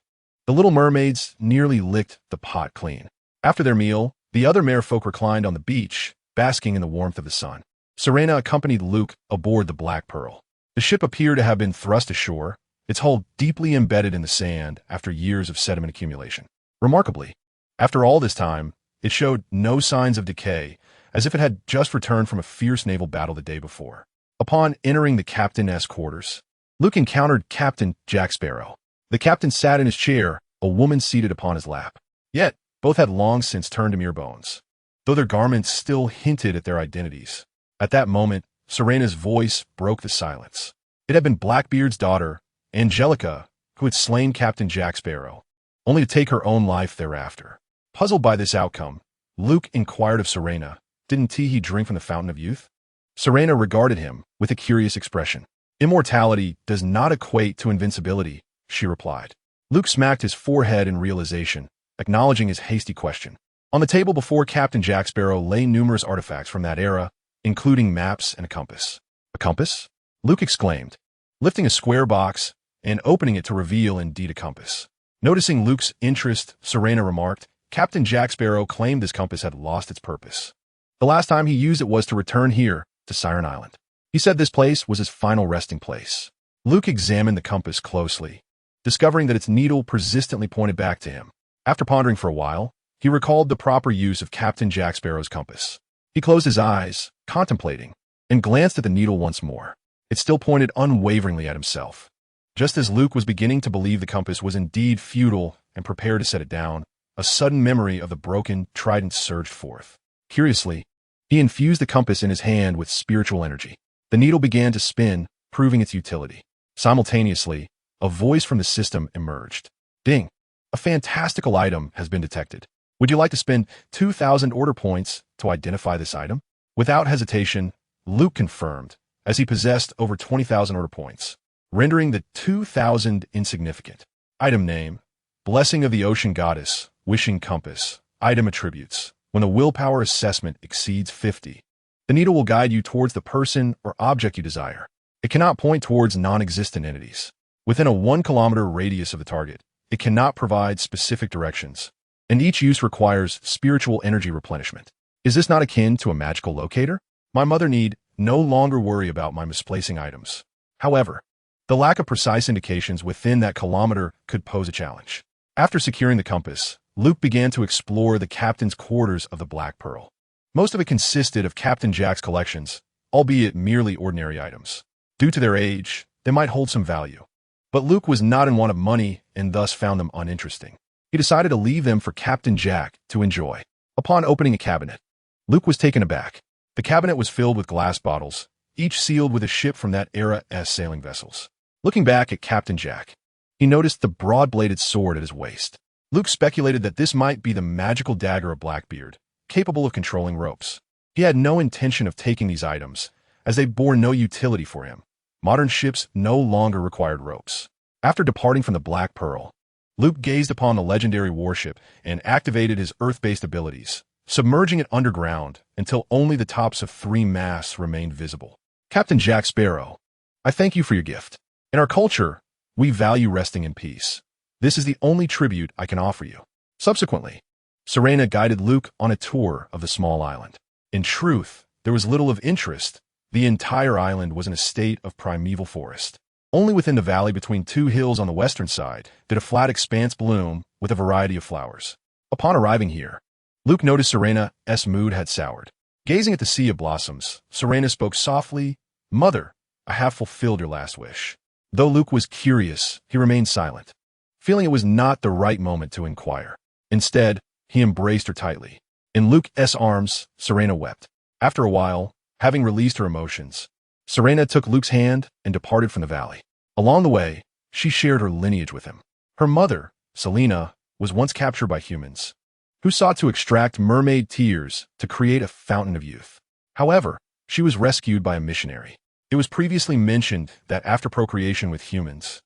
The little mermaids nearly licked the pot clean. After their meal, the other merfolk reclined on the beach, basking in the warmth of the sun. Serena accompanied Luke aboard the Black Pearl. The ship appeared to have been thrust ashore, its hull deeply embedded in the sand after years of sediment accumulation. Remarkably, after all this time, it showed no signs of decay, as if it had just returned from a fierce naval battle the day before. Upon entering the captain's quarters, Luke encountered Captain Jack Sparrow. The captain sat in his chair, a woman seated upon his lap. Yet, both had long since turned to mere bones, though their garments still hinted at their identities. At that moment, Serena's voice broke the silence. It had been Blackbeard's daughter, Angelica, who had slain Captain Jack Sparrow, only to take her own life thereafter. Puzzled by this outcome, Luke inquired of Serena, "Didn't he drink from the fountain of youth?" Serena regarded him with a curious expression. "Immortality does not equate to invincibility," she replied. Luke smacked his forehead in realization, acknowledging his hasty question. On the table before Captain Jack Sparrow lay numerous artifacts from that era, including maps and a compass. "A compass?" Luke exclaimed, lifting a square box and opening it to reveal indeed a compass. Noticing Luke's interest, Serena remarked, "Captain Jack Sparrow claimed this compass had lost its purpose. The last time he used it was to return here, to Siren Island. He said this place was his final resting place." Luke examined the compass closely, discovering that its needle persistently pointed back to him. After pondering for a while, he recalled the proper use of Captain Jack Sparrow's compass. He closed his eyes, contemplating, and glanced at the needle once more. It still pointed unwaveringly at himself. Just as Luke was beginning to believe the compass was indeed futile and prepared to set it down, a sudden memory of the broken trident surged forth. Curiously, he infused the compass in his hand with spiritual energy. The needle began to spin, proving its utility. Simultaneously, a voice from the system emerged. "Ding! A fantastical item has been detected. Would you like to spend 2,000 order points to identify this item?" Without hesitation, Luke confirmed, as he possessed over 20,000 order points, rendering the 2,000 insignificant. Item name: Blessing of the Ocean Goddess, Wishing Compass. Item attributes: when the willpower assessment exceeds 50, the needle will guide you towards the person or object you desire. It cannot point towards non-existent entities. Within a 1-kilometer radius of the target, it cannot provide specific directions, and each use requires spiritual energy replenishment. Is this not akin to a magical locator? My mother need no longer worry about my misplacing items. However, the lack of precise indications within that kilometer could pose a challenge. After securing the compass, Luke began to explore the captain's quarters of the Black Pearl. Most of it consisted of Captain Jack's collections, albeit merely ordinary items. Due to their age, they might hold some value. But Luke was not in want of money and thus found them uninteresting. He decided to leave them for Captain Jack to enjoy. Upon opening a cabinet, Luke was taken aback. The cabinet was filled with glass bottles, each sealed with a ship from that era's sailing vessels. Looking back at Captain Jack, he noticed the broad-bladed sword at his waist. Luke speculated that this might be the magical dagger of Blackbeard, capable of controlling ropes. He had no intention of taking these items, as they bore no utility for him. Modern ships no longer required ropes. After departing from the Black Pearl, Luke gazed upon the legendary warship and activated his Earth-based abilities, submerging it underground until only the tops of 3 masts remained visible. Captain Jack Sparrow, I thank you for your gift. In our culture, we value resting in peace. This is the only tribute I can offer you. Subsequently, Serena guided Luke on a tour of the small island. In truth, there was little of interest. The entire island was in a state of primeval forest. Only within the valley between 2 hills on the western side did a flat expanse bloom with a variety of flowers. Upon arriving here, Luke noticed Serena's mood had soured. Gazing at the sea of blossoms, Serena spoke softly, "Mother, I have fulfilled your last wish." Though Luke was curious, he remained silent, feeling it was not the right moment to inquire. Instead, he embraced her tightly. In Luke's arms, Serena wept. After a while, having released her emotions, Serena took Luke's hand and departed from the valley. Along the way, she shared her lineage with him. Her mother, Selena, was once captured by humans, who sought to extract mermaid tears to create a fountain of youth. However, she was rescued by a missionary. It was previously mentioned that after procreation with humans,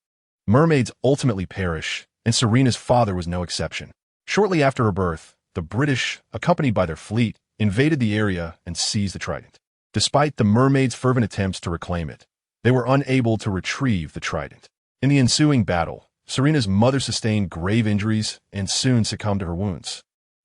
mermaids ultimately perish, and Serena's father was no exception. Shortly after her birth, the British, accompanied by their fleet, invaded the area and seized the trident. Despite the mermaid's fervent attempts to reclaim it, they were unable to retrieve the trident. In the ensuing battle, Serena's mother sustained grave injuries and soon succumbed to her wounds.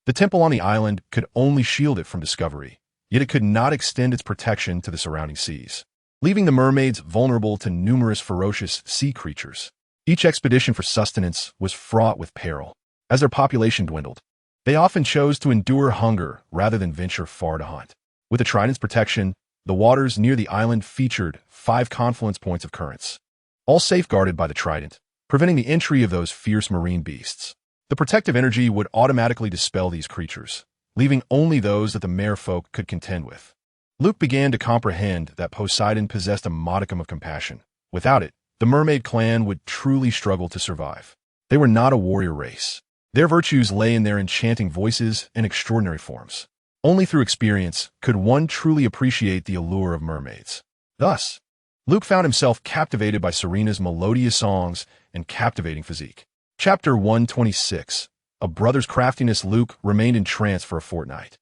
The temple on the island could only shield it from discovery, yet it could not extend its protection to the surrounding seas, leaving the mermaids vulnerable to numerous ferocious sea creatures. Each expedition for sustenance was fraught with peril. As their population dwindled, they often chose to endure hunger rather than venture far to hunt. With the trident's protection, the waters near the island featured 5 confluence points of currents, all safeguarded by the trident, preventing the entry of those fierce marine beasts. The protective energy would automatically dispel these creatures, leaving only those that the merfolk could contend with. Luke began to comprehend that Poseidon possessed a modicum of compassion. Without it, the mermaid clan would truly struggle to survive. They were not a warrior race. Their virtues lay in their enchanting voices and extraordinary forms. Only through experience could one truly appreciate the allure of mermaids. Thus, Luke found himself captivated by Serena's melodious songs and captivating physique. Chapter 126. A brother's craftiness. Luke remained entranced for a fortnight,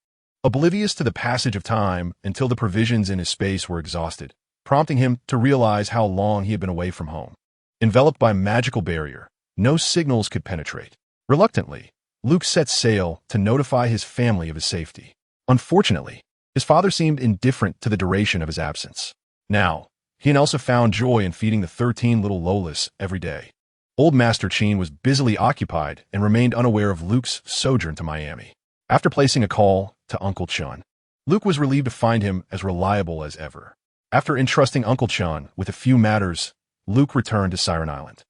oblivious to the passage of time until the provisions in his space were exhausted, prompting him to realize how long he had been away from home. Enveloped by a magical barrier, no signals could penetrate. Reluctantly, Luke set sail to notify his family of his safety. Unfortunately, his father seemed indifferent to the duration of his absence. Now, he and Elsa found joy in feeding the 13 little Lolas every day. Old Master Cheen was busily occupied and remained unaware of Luke's sojourn to Miami. After placing a call to Uncle Chun, Luke was relieved to find him as reliable as ever. After entrusting Uncle Chun with a few matters, Luke returned to Siren Island.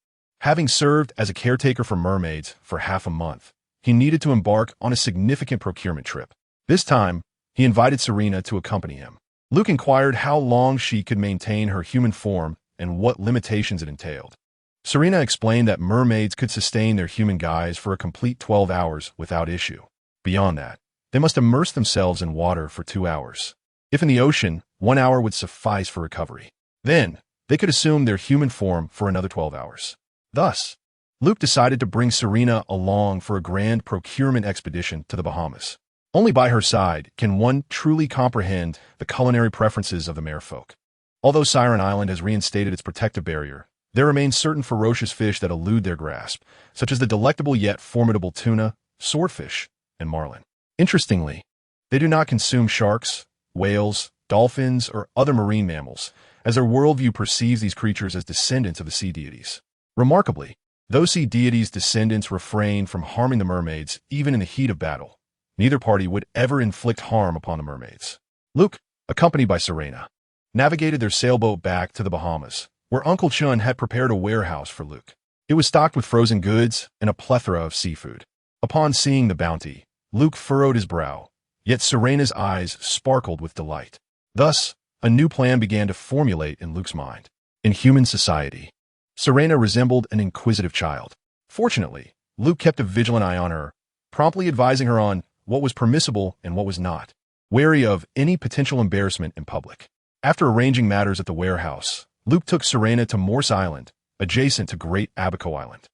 Having served as a caretaker for mermaids for half a month, he needed to embark on a significant procurement trip. This time, he invited Serena to accompany him. Luke inquired how long she could maintain her human form and what limitations it entailed. Serena explained that mermaids could sustain their human guise for a complete 12 hours without issue. Beyond that, they must immerse themselves in water for 2 hours. If in the ocean, 1 hour would suffice for recovery. Then, they could assume their human form for another 12 hours. Thus, Luke decided to bring Serena along for a grand procurement expedition to the Bahamas. Only by her side can one truly comprehend the culinary preferences of the merfolk. Although Siren Island has reinstated its protective barrier, there remain certain ferocious fish that elude their grasp, such as the delectable yet formidable tuna, swordfish, and marlin. Interestingly, they do not consume sharks, whales, dolphins, or other marine mammals, as their worldview perceives these creatures as descendants of the sea deities. Remarkably, those sea deities' descendants refrained from harming the mermaids even in the heat of battle. Neither party would ever inflict harm upon the mermaids. Luke, accompanied by Serena, navigated their sailboat back to the Bahamas, where Uncle Chun had prepared a warehouse for Luke. It was stocked with frozen goods and a plethora of seafood. Upon seeing the bounty, Luke furrowed his brow, yet Serena's eyes sparkled with delight. Thus, a new plan began to formulate in Luke's mind. In human society, Serena resembled an inquisitive child. Fortunately, Luke kept a vigilant eye on her, promptly advising her on what was permissible and what was not, wary of any potential embarrassment in public. After arranging matters at the warehouse, Luke took Serena to Morse Island, adjacent to Great Abaco Island.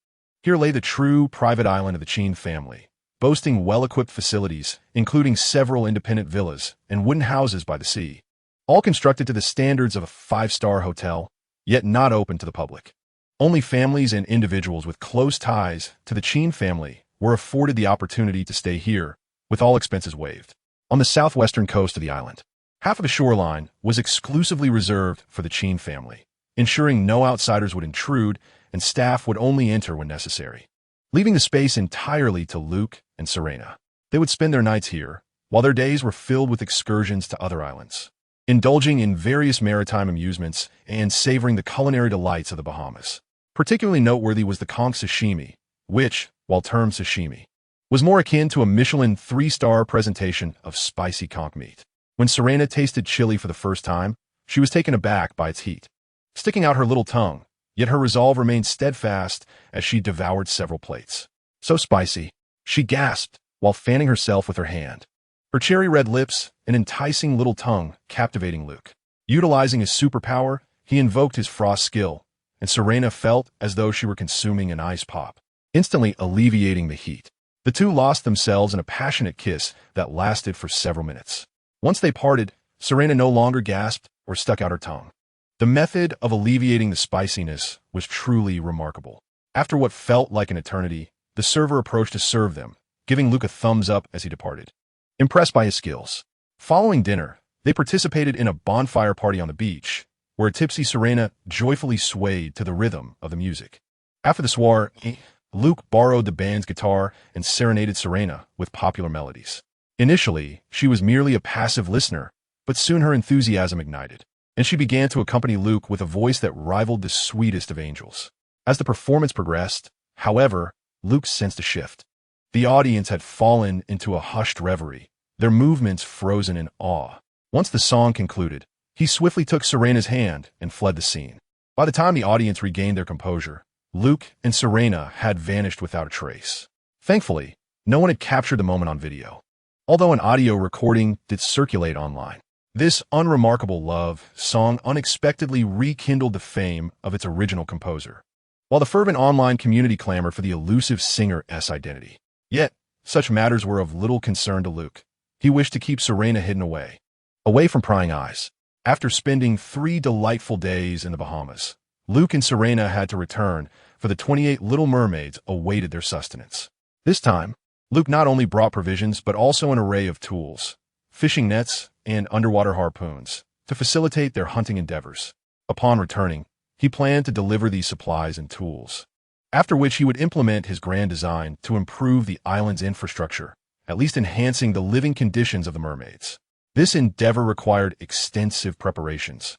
Here lay the true private island of the Chin family, boasting well-equipped facilities, including several independent villas and wooden houses by the sea, all constructed to the standards of a five-star hotel, yet not open to the public. Only families and individuals with close ties to the Chin family were afforded the opportunity to stay here, with all expenses waived. On the southwestern coast of the island, half of the shoreline was exclusively reserved for the Chin family, ensuring no outsiders would intrude and staff would only enter when necessary. Leaving the space entirely to Luke and Serena, they would spend their nights here, while their days were filled with excursions to other islands, indulging in various maritime amusements and savoring the culinary delights of the Bahamas. Particularly noteworthy was the conch sashimi, which, while termed sashimi, was more akin to a Michelin 3-star presentation of spicy conch meat. When Serena tasted chili for the first time, she was taken aback by its heat, sticking out her little tongue, yet her resolve remained steadfast as she devoured several plates. So spicy, she gasped while fanning herself with her hand, her cherry-red lips and enticing little tongue captivating Luke. Utilizing his superpower, he invoked his frost skill, and Serena felt as though she were consuming an ice pop, instantly alleviating the heat. The two lost themselves in a passionate kiss that lasted for several minutes. Once they parted, Serena no longer gasped or stuck out her tongue. The method of alleviating the spiciness was truly remarkable. After what felt like an eternity, the server approached to serve them, giving Luke a thumbs up as he departed. Impressed by his skills, following dinner, they participated in a bonfire party on the beach, where a tipsy Serena joyfully swayed to the rhythm of the music. After the soiree, Luke borrowed the band's guitar and serenaded Serena with popular melodies. Initially, she was merely a passive listener, but soon her enthusiasm ignited, and she began to accompany Luke with a voice that rivaled the sweetest of angels. As the performance progressed, however, Luke sensed a shift. The audience had fallen into a hushed reverie, their movements frozen in awe. Once the song concluded, he swiftly took Serena's hand and fled the scene. By the time the audience regained their composure, Luke and Serena had vanished without a trace. Thankfully, no one had captured the moment on video, although an audio recording did circulate online. This unremarkable love song unexpectedly rekindled the fame of its original composer, while the fervent online community clamored for the elusive singer's identity. Yet, such matters were of little concern to Luke. He wished to keep Serena hidden away from prying eyes. After spending 3 delightful days in the Bahamas, Luke and Serena had to return, for the 28 little mermaids awaited their sustenance. This time, Luke not only brought provisions but also an array of tools, fishing nets, and underwater harpoons, to facilitate their hunting endeavors. Upon returning, he planned to deliver these supplies and tools, after which he would implement his grand design to improve the island's infrastructure, at least enhancing the living conditions of the mermaids. This endeavor required extensive preparations.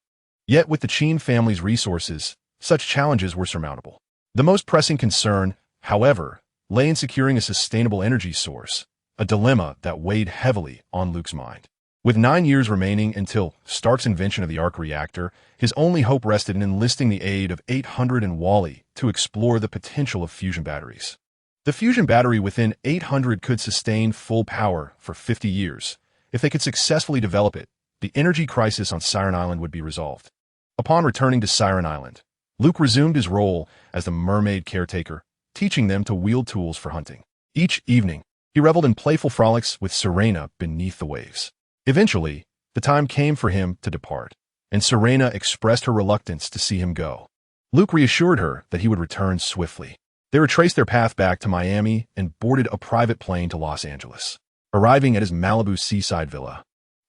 Yet with the Chin family's resources, such challenges were surmountable. The most pressing concern, however, lay in securing a sustainable energy source, a dilemma that weighed heavily on Luke's mind. With 9 years remaining until Stark's invention of the arc reactor, his only hope rested in enlisting the aid of 800 and Wally to explore the potential of fusion batteries. The fusion battery within 800 could sustain full power for 50 years. If they could successfully develop it, the energy crisis on Siren Island would be resolved. Upon returning to Siren Island, Luke resumed his role as the mermaid caretaker, teaching them to wield tools for hunting. Each evening, he reveled in playful frolics with Serena beneath the waves. Eventually, the time came for him to depart, and Serena expressed her reluctance to see him go. Luke reassured her that he would return swiftly. They retraced their path back to Miami and boarded a private plane to Los Angeles, arriving at his Malibu seaside villa.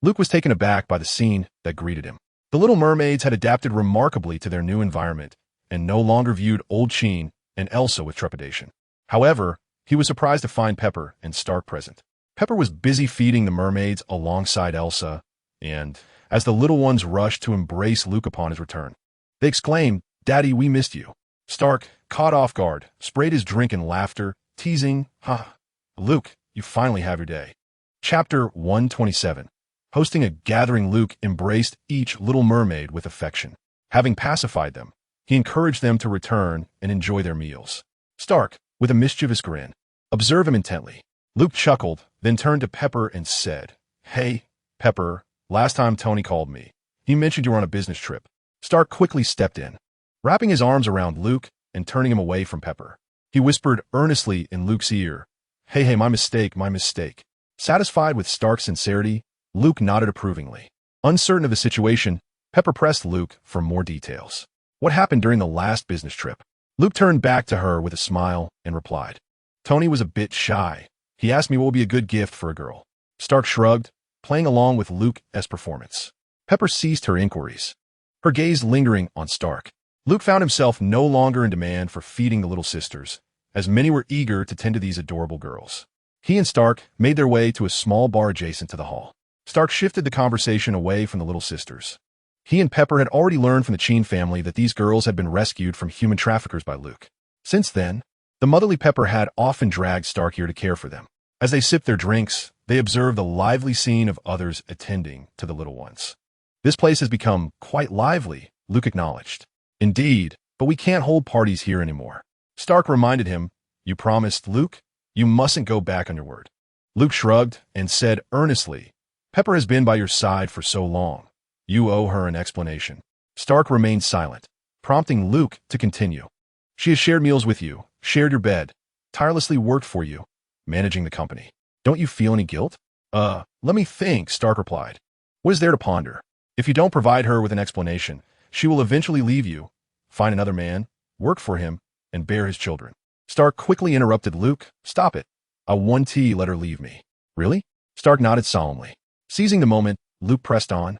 Luke was taken aback by the scene that greeted him. The Little Mermaids had adapted remarkably to their new environment and no longer viewed Old Sheen and Elsa with trepidation. However, he was surprised to find Pepper and Stark present. Pepper was busy feeding the mermaids alongside Elsa, and as the little ones rushed to embrace Luke upon his return, they exclaimed, "Daddy, we missed you." Stark, caught off guard, sprayed his drink in laughter, teasing, "Ha, Luke, you finally have your day." Chapter 127. Hosting a gathering, Luke embraced each little mermaid with affection. Having pacified them, he encouraged them to return and enjoy their meals. Stark, with a mischievous grin, observed him intently. Luke chuckled, then turned to Pepper and said, "Hey, Pepper, last time Tony called me, he mentioned you were on a business trip." Stark quickly stepped in, wrapping his arms around Luke and turning him away from Pepper. He whispered earnestly in Luke's ear, Hey, my mistake, my mistake." Satisfied with Stark's sincerity, Luke nodded approvingly. Uncertain of the situation, Pepper pressed Luke for more details. "What happened during the last business trip?" Luke turned back to her with a smile and replied, "Tony was a bit shy. He asked me what would be a good gift for a girl." Stark shrugged, playing along with Luke's performance. Pepper ceased her inquiries, her gaze lingering on Stark. Luke found himself no longer in demand for feeding the little sisters, as many were eager to tend to these adorable girls. He and Stark made their way to a small bar adjacent to the hall. Stark shifted the conversation away from the little sisters. He and Pepper had already learned from the Sheen family that these girls had been rescued from human traffickers by Luke. Since then, the motherly Pepper had often dragged Stark here to care for them. As they sipped their drinks, they observed the lively scene of others attending to the little ones. "This place has become quite lively," Luke acknowledged. "Indeed, but we can't hold parties here anymore." Stark reminded him, "You promised, Luke? You mustn't go back on your word." Luke shrugged and said earnestly, "Pepper has been by your side for so long. You owe her an explanation." Stark remained silent, prompting Luke to continue. "She has shared meals with you, shared your bed, tirelessly worked for you, managing the company. Don't you feel any guilt?" Let me think," Stark replied. "What is there to ponder? If you don't provide her with an explanation, she will eventually leave you, find another man, work for him, and bear his children." Stark quickly interrupted Luke. "Stop it. I want let her leave me." "Really?" Stark nodded solemnly. Seizing the moment, Luke pressed on.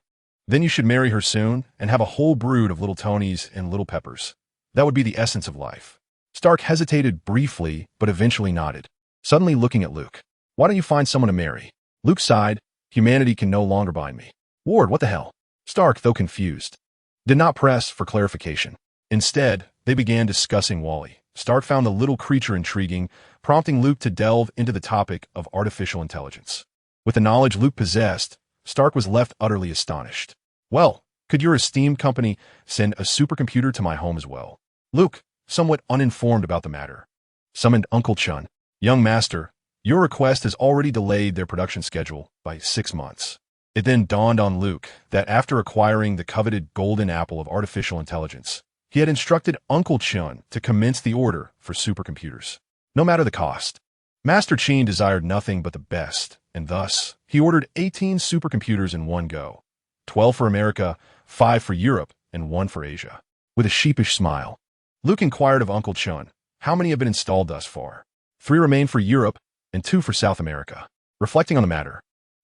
"Then you should marry her soon and have a whole brood of little Tonys and little Peppers. That would be the essence of life." Stark hesitated briefly, but eventually nodded, suddenly looking at Luke. "Why don't you find someone to marry?" Luke sighed. "Humanity can no longer bind me." "Ward, what the hell?" Stark, though confused, did not press for clarification. Instead, they began discussing Wally. Stark found the little creature intriguing, prompting Luke to delve into the topic of artificial intelligence. With the knowledge Luke possessed, Stark was left utterly astonished. "Well, could your esteemed company send a supercomputer to my home as well?" Luke, somewhat uninformed about the matter, summoned Uncle Chun. "Young master, your request has already delayed their production schedule by 6 months." It then dawned on Luke that after acquiring the coveted golden apple of artificial intelligence, he had instructed Uncle Chun to commence the order for supercomputers, no matter the cost. Master Sheen desired nothing but the best, and thus he ordered 18 supercomputers in one go, 12 for America, 5 for Europe, and 1 for Asia. With a sheepish smile, Luke inquired of Uncle Chun, "How many have been installed thus far?" 3 remain for Europe and 2 for South America. Reflecting on the matter,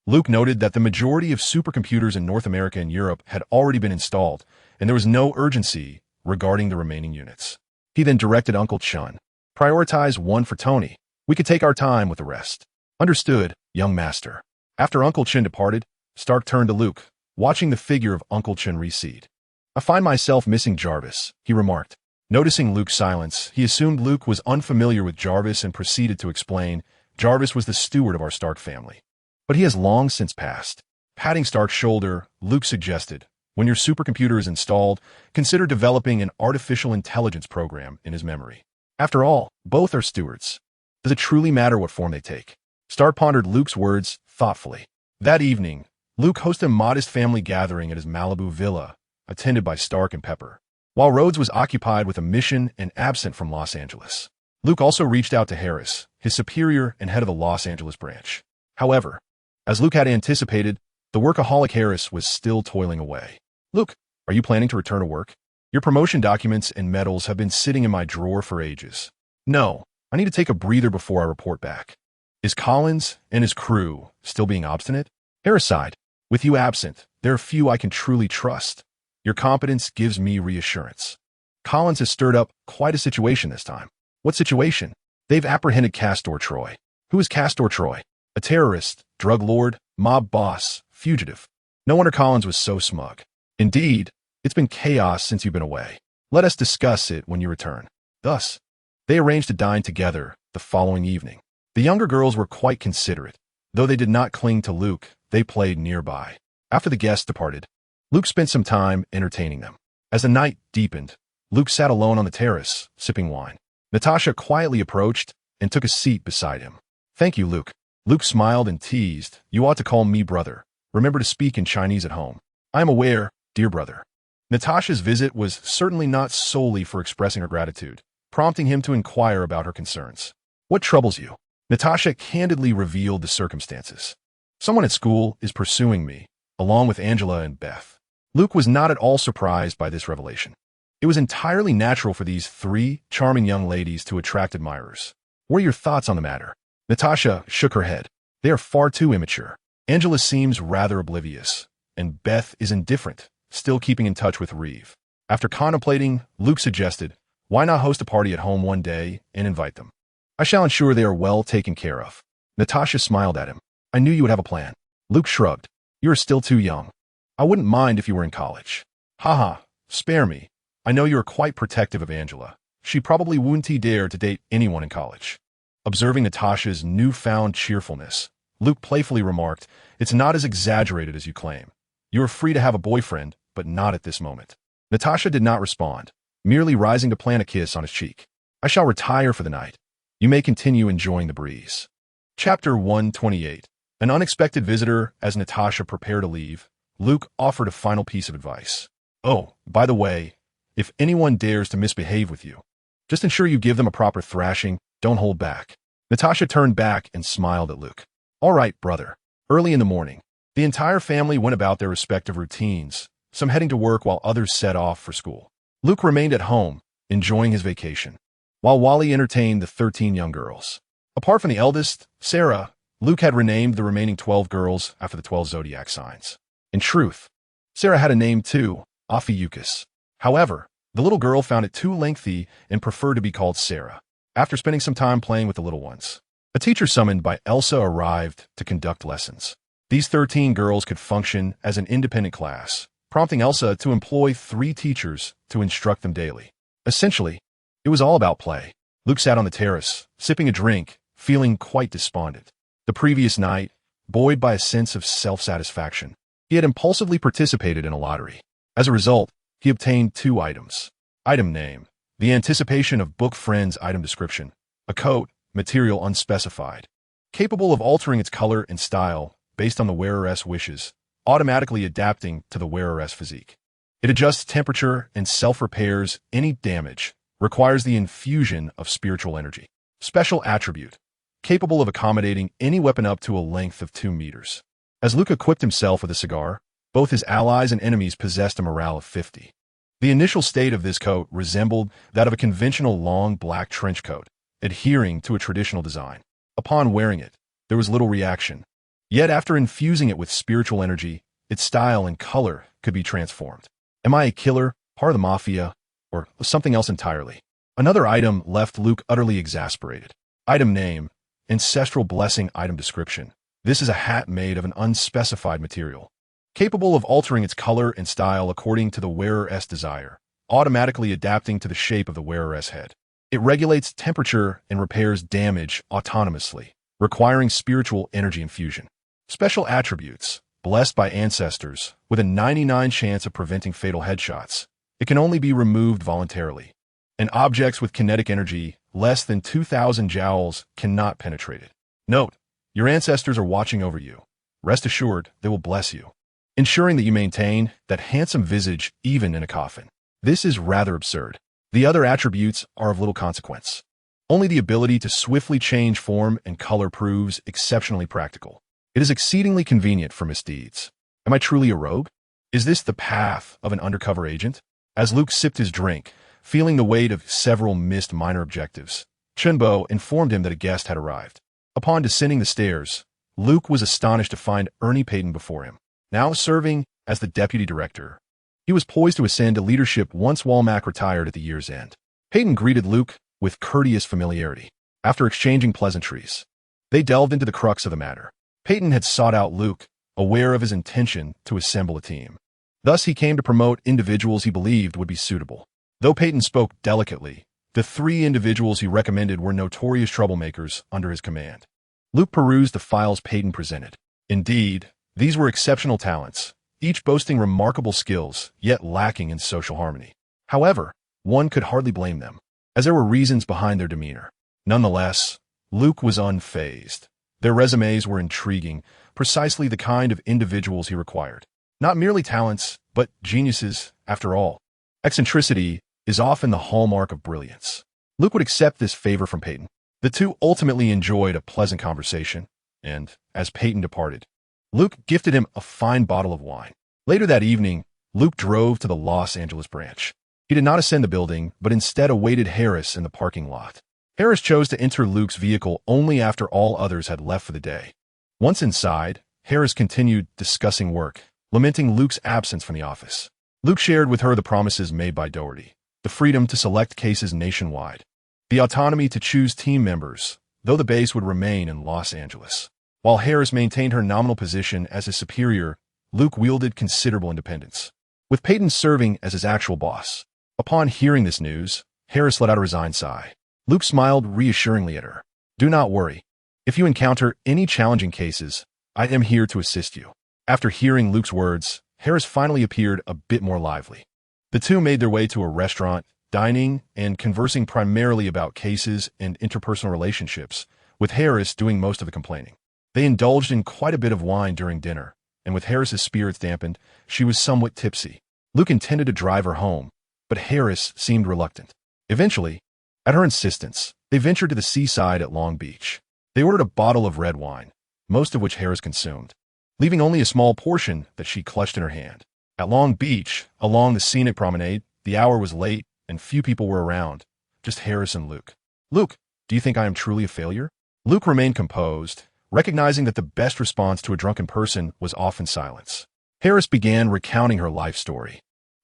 Luke noted that the majority of supercomputers in North America and Europe had already been installed, and there was no urgency regarding the remaining units. He then directed Uncle Chun, "Prioritize 1 for Tony. We could take our time with the rest." "Understood, young master." After Uncle Chun departed, Stark turned to Luke, watching the figure of Uncle Chun recede. "I find myself missing Jarvis," he remarked. Noticing Luke's silence, he assumed Luke was unfamiliar with Jarvis and proceeded to explain, "Jarvis was the steward of our Stark family, but he has long since passed." Patting Stark's shoulder, Luke suggested, "When your supercomputer is installed, consider developing an artificial intelligence program in his memory. After all, both are stewards. Does it truly matter what form they take?" Stark pondered Luke's words thoughtfully. That evening, Luke hosted a modest family gathering at his Malibu villa, attended by Stark and Pepper, while Rhodes was occupied with a mission and absent from Los Angeles. Luke also reached out to Harris, his superior and head of the Los Angeles branch. However, as Luke had anticipated, the workaholic Harris was still toiling away. "Luke, are you planning to return to work? Your promotion documents and medals have been sitting in my drawer for ages." "No, I need to take a breather before I report back." "Is Collins and his crew still being obstinate?" Harris sighed. With you absent, there are few I can truly trust. Your competence gives me reassurance. Collins has stirred up quite a situation this time. What situation? They've apprehended Castor Troy. Who is Castor Troy? A terrorist, drug lord, mob boss, fugitive. No wonder Collins was so smug. Indeed, it's been chaos since you've been away. Let us discuss it when you return. Thus, they arranged to dine together the following evening. The younger girls were quite considerate. Though they did not cling to Luke, they played nearby. After the guests departed, Luke spent some time entertaining them. As the night deepened, Luke sat alone on the terrace, sipping wine. Natasha quietly approached and took a seat beside him. Thank you, Luke. Luke smiled and teased. You ought to call me brother. Remember to speak in Chinese at home. I am aware, dear brother. Natasha's visit was certainly not solely for expressing her gratitude, prompting him to inquire about her concerns. What troubles you? Natasha candidly revealed the circumstances. Someone at school is pursuing me, along with Angela and Beth. Luke was not at all surprised by this revelation. It was entirely natural for these three charming young ladies to attract admirers. What are your thoughts on the matter? Natasha shook her head. They are far too immature. Angela seems rather oblivious, and Beth is indifferent, still keeping in touch with Reeve. After contemplating, Luke suggested, why not host a party at home one day and invite them? I shall ensure they are well taken care of. Natasha smiled at him. I knew you would have a plan. Luke shrugged. You are still too young. I wouldn't mind if you were in college. Haha, spare me. I know you are quite protective of Angela. She probably wouldn't dare to date anyone in college. Observing Natasha's newfound cheerfulness, Luke playfully remarked, it's not as exaggerated as you claim. You are free to have a boyfriend, but not at this moment. Natasha did not respond, merely rising to plant a kiss on his cheek. I shall retire for the night. You may continue enjoying the breeze. Chapter 128. An unexpected visitor. As Natasha prepared to leave, Luke offered a final piece of advice. Oh, by the way, if anyone dares to misbehave with you, just ensure you give them a proper thrashing. Don't hold back. Natasha turned back and smiled at Luke. All right, brother. Early in the morning, the entire family went about their respective routines, some heading to work while others set off for school. Luke remained at home, enjoying his vacation, while Wally entertained the 13 young girls. Apart from the eldest, Sarah, Luke had renamed the remaining 12 girls after the 12 zodiac signs. In truth, Sarah had a name too, Ophiuchus. However, the little girl found it too lengthy and preferred to be called Sarah. After spending some time playing with the little ones, a teacher summoned by Elsa arrived to conduct lessons. These 13 girls could function as an independent class, prompting Elsa to employ 3 teachers to instruct them daily. Essentially, it was all about play. Luke sat on the terrace, sipping a drink, feeling quite despondent. The previous night, buoyed by a sense of self-satisfaction, he had impulsively participated in a lottery. As a result, he obtained 2 items. Item name: the anticipation of book friend's item description. A coat, material unspecified, capable of altering its color and style based on the wearer's wishes, automatically adapting to the wearer's physique. It adjusts temperature and self-repairs any damage, requires the infusion of spiritual energy. Special attribute: capable of accommodating any weapon up to a length of 2 meters. As Luke equipped himself with a cigar, both his allies and enemies possessed a morale of 50. The initial state of this coat resembled that of a conventional long black trench coat, adhering to a traditional design. Upon wearing it, there was little reaction. Yet after infusing it with spiritual energy, its style and color could be transformed. Am I a killer, part of the mafia, or something else entirely? Another item left Luke utterly exasperated. Item name: ancestral blessing. Item description: this is a hat made of an unspecified material, capable of altering its color and style according to the wearer's desire, automatically adapting to the shape of the wearer's head. It regulates temperature and repairs damage autonomously, requiring spiritual energy infusion. Special attributes: blessed by ancestors, with a 99% chance of preventing fatal headshots. It can only be removed voluntarily. And objects with kinetic energy less than 2,000 joules cannot penetrate it. Note: your ancestors are watching over you. Rest assured, they will bless you, ensuring that you maintain that handsome visage even in a coffin. This is rather absurd. The other attributes are of little consequence. Only the ability to swiftly change form and color proves exceptionally practical. It is exceedingly convenient for misdeeds. Am I truly a rogue? Is this the path of an undercover agent? As Luke sipped his drink, feeling the weight of several missed minor objectives, Chunbo informed him that a guest had arrived. Upon descending the stairs, Luke was astonished to find Ernie Payton before him. now serving as the deputy director. He was poised to ascend to leadership once Walmack retired at the year's end. Peyton greeted Luke with courteous familiarity. After exchanging pleasantries, they delved into the crux of the matter. Peyton had sought out Luke, aware of his intention to assemble a team. Thus, he came to promote individuals he believed would be suitable. Though Peyton spoke delicately, the 3 individuals he recommended were notorious troublemakers under his command. Luke perused the files Peyton presented. Indeed, these were exceptional talents, each boasting remarkable skills, yet lacking in social harmony. However, one could hardly blame them, as there were reasons behind their demeanor. Nonetheless, Luke was unfazed. Their resumes were intriguing, precisely the kind of individuals he required. Not merely talents, but geniuses, after all. Eccentricity is often the hallmark of brilliance. Luke would accept this favor from Peyton. The two ultimately enjoyed a pleasant conversation, and, as Peyton departed, Luke gifted him a fine bottle of wine. Later that evening, Luke drove to the Los Angeles branch. He did not ascend the building, but instead awaited Harris in the parking lot. Harris chose to enter Luke's vehicle only after all others had left for the day. Once inside, Harris continued discussing work, lamenting Luke's absence from the office. Luke shared with her the promises made by Doherty, the freedom to select cases nationwide, the autonomy to choose team members, though the base would remain in Los Angeles. While Harris maintained her nominal position as his superior, Luke wielded considerable independence, with Peyton serving as his actual boss. Upon hearing this news, Harris let out a resigned sigh. Luke smiled reassuringly at her. "Do not worry. If you encounter any challenging cases, I am here to assist you." After hearing Luke's words, Harris finally appeared a bit more lively. The two made their way to a restaurant, dining and conversing primarily about cases and interpersonal relationships, with Harris doing most of the complaining. They indulged in quite a bit of wine during dinner, and with Harris's spirits dampened, she was somewhat tipsy. Luke intended to drive her home, but Harris seemed reluctant. Eventually, at her insistence, they ventured to the seaside at Long Beach. They ordered a bottle of red wine, most of which Harris consumed, leaving only a small portion that she clutched in her hand. At Long Beach, along the scenic promenade, the hour was late and few people were around, just Harris and Luke. "Luke, do you think I am truly a failure?" Luke remained composed, recognizing that the best response to a drunken person was often silence. Harris began recounting her life story,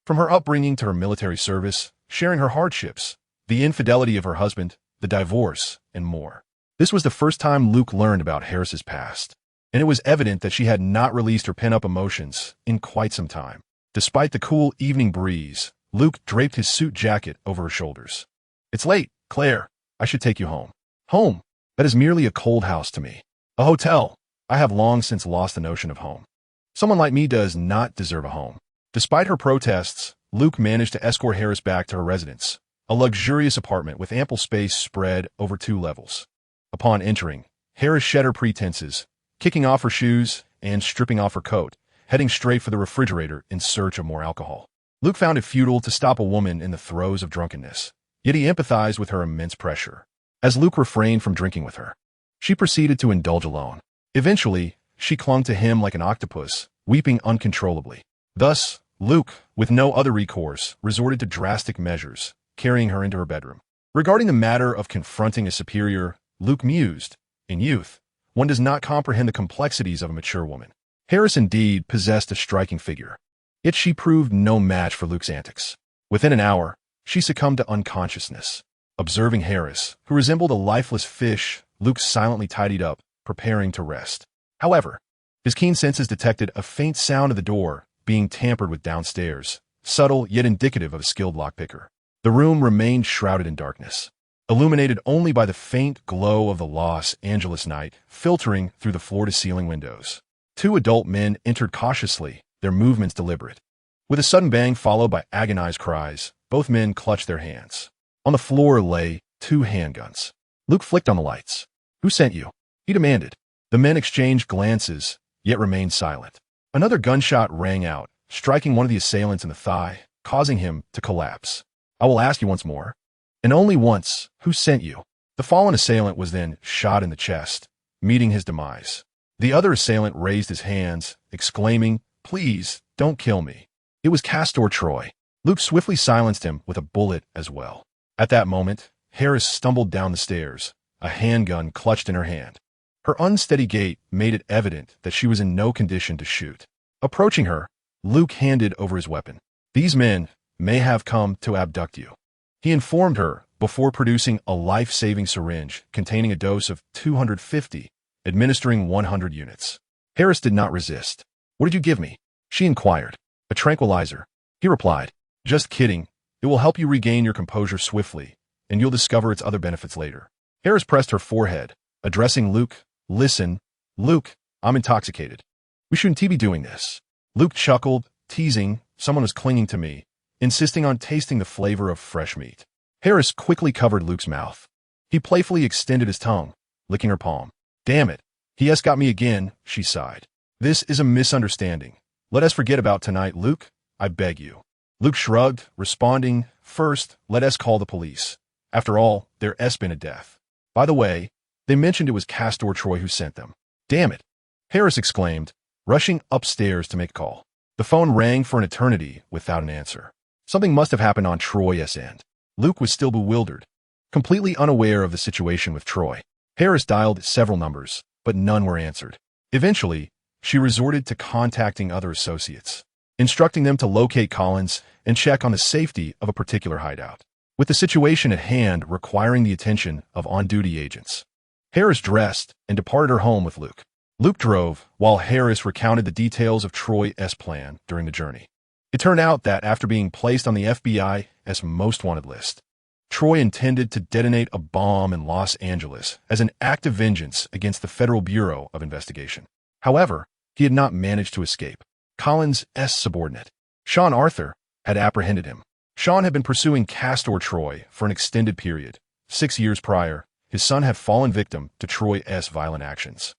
from her upbringing to her military service, sharing her hardships, the infidelity of her husband, the divorce, and more. This was the first time Luke learned about Harris's past, and it was evident that she had not released her pent-up emotions in quite some time. Despite the cool evening breeze, Luke draped his suit jacket over her shoulders. "It's late, Claire. I should take you home." "Home? That is merely a cold house to me. A hotel. I have long since lost the notion of home. Someone like me does not deserve a home." Despite her protests, Luke managed to escort Harris back to her residence, a luxurious apartment with ample space spread over 2 levels. Upon entering, Harris shed her pretenses, kicking off her shoes and stripping off her coat, heading straight for the refrigerator in search of more alcohol. Luke found it futile to stop a woman in the throes of drunkenness, yet he empathized with her immense pressure. As Luke refrained from drinking with her, she proceeded to indulge alone. Eventually, she clung to him like an octopus, weeping uncontrollably. Thus, Luke, with no other recourse, resorted to drastic measures, carrying her into her bedroom. Regarding the matter of confronting a superior, Luke mused, "In youth, one does not comprehend the complexities of a mature woman." Harris indeed possessed a striking figure, yet she proved no match for Luke's antics. Within an hour, she succumbed to unconsciousness. Observing Harris, who resembled a lifeless fish, Luke silently tidied up, preparing to rest. However, his keen senses detected a faint sound of the door being tampered with downstairs, subtle yet indicative of a skilled lockpicker. The room remained shrouded in darkness, illuminated only by the faint glow of the Los Angeles night filtering through the floor-to-ceiling windows. 2 adult men entered cautiously, their movements deliberate. With a sudden bang followed by agonized cries, both men clutched their hands. On the floor lay 2 handguns. Luke flicked on the lights. "Who sent you?" he demanded. The men exchanged glances, yet remained silent. Another gunshot rang out, striking one of the assailants in the thigh, causing him to collapse. "I will ask you once more, and only once, who sent you?" The fallen assailant was then shot in the chest, meeting his demise. The other assailant raised his hands, exclaiming, "Please, don't kill me." It was Castor Troy. Luke swiftly silenced him with a bullet as well. At that moment, Harris stumbled down the stairs, a handgun clutched in her hand. Her unsteady gait made it evident that she was in no condition to shoot. Approaching her, Luke handed over his weapon. These men may have come to abduct you, he informed her before producing a life-saving syringe containing a dose of 250, administering 100 units. Harris did not resist. What did you give me? She inquired. A tranquilizer. He replied. Just kidding. It will help you regain your composure swiftly, and you'll discover its other benefits later. Harris pressed her forehead, addressing Luke. Listen, Luke, I'm intoxicated. We shouldn't be doing this. Luke chuckled, teasing. Someone was clinging to me, insisting on tasting the flavor of fresh meat. Harris quickly covered Luke's mouth. He playfully extended his tongue, licking her palm. Damn it. He has got me again, she sighed. This is a misunderstanding. Let us forget about tonight, Luke. I beg you. Luke shrugged, responding, First, let us call the police. After all, there has been a death. By the way, they mentioned it was Castor Troy who sent them. Damn it. Harris exclaimed, rushing upstairs to make a call. The phone rang for an eternity without an answer. Something must have happened on Troy's end. Luke was still bewildered, completely unaware of the situation with Troy. Harris dialed several numbers, but none were answered. Eventually, she resorted to contacting other associates, instructing them to locate Collins and check on the safety of a particular hideout, with the situation at hand requiring the attention of on-duty agents. Harris dressed and departed her home with Luke. Luke drove, while Harris recounted the details of Troy's plan during the journey. It turned out that after being placed on the FBI's most wanted list, Troy intended to detonate a bomb in Los Angeles as an act of vengeance against the Federal Bureau of Investigation. However, he had not managed to escape. Collins' subordinate, Sean Arthur, had apprehended him. Sean had been pursuing Castor Troy for an extended period. 6 years prior, his son had fallen victim to Troy's violent actions.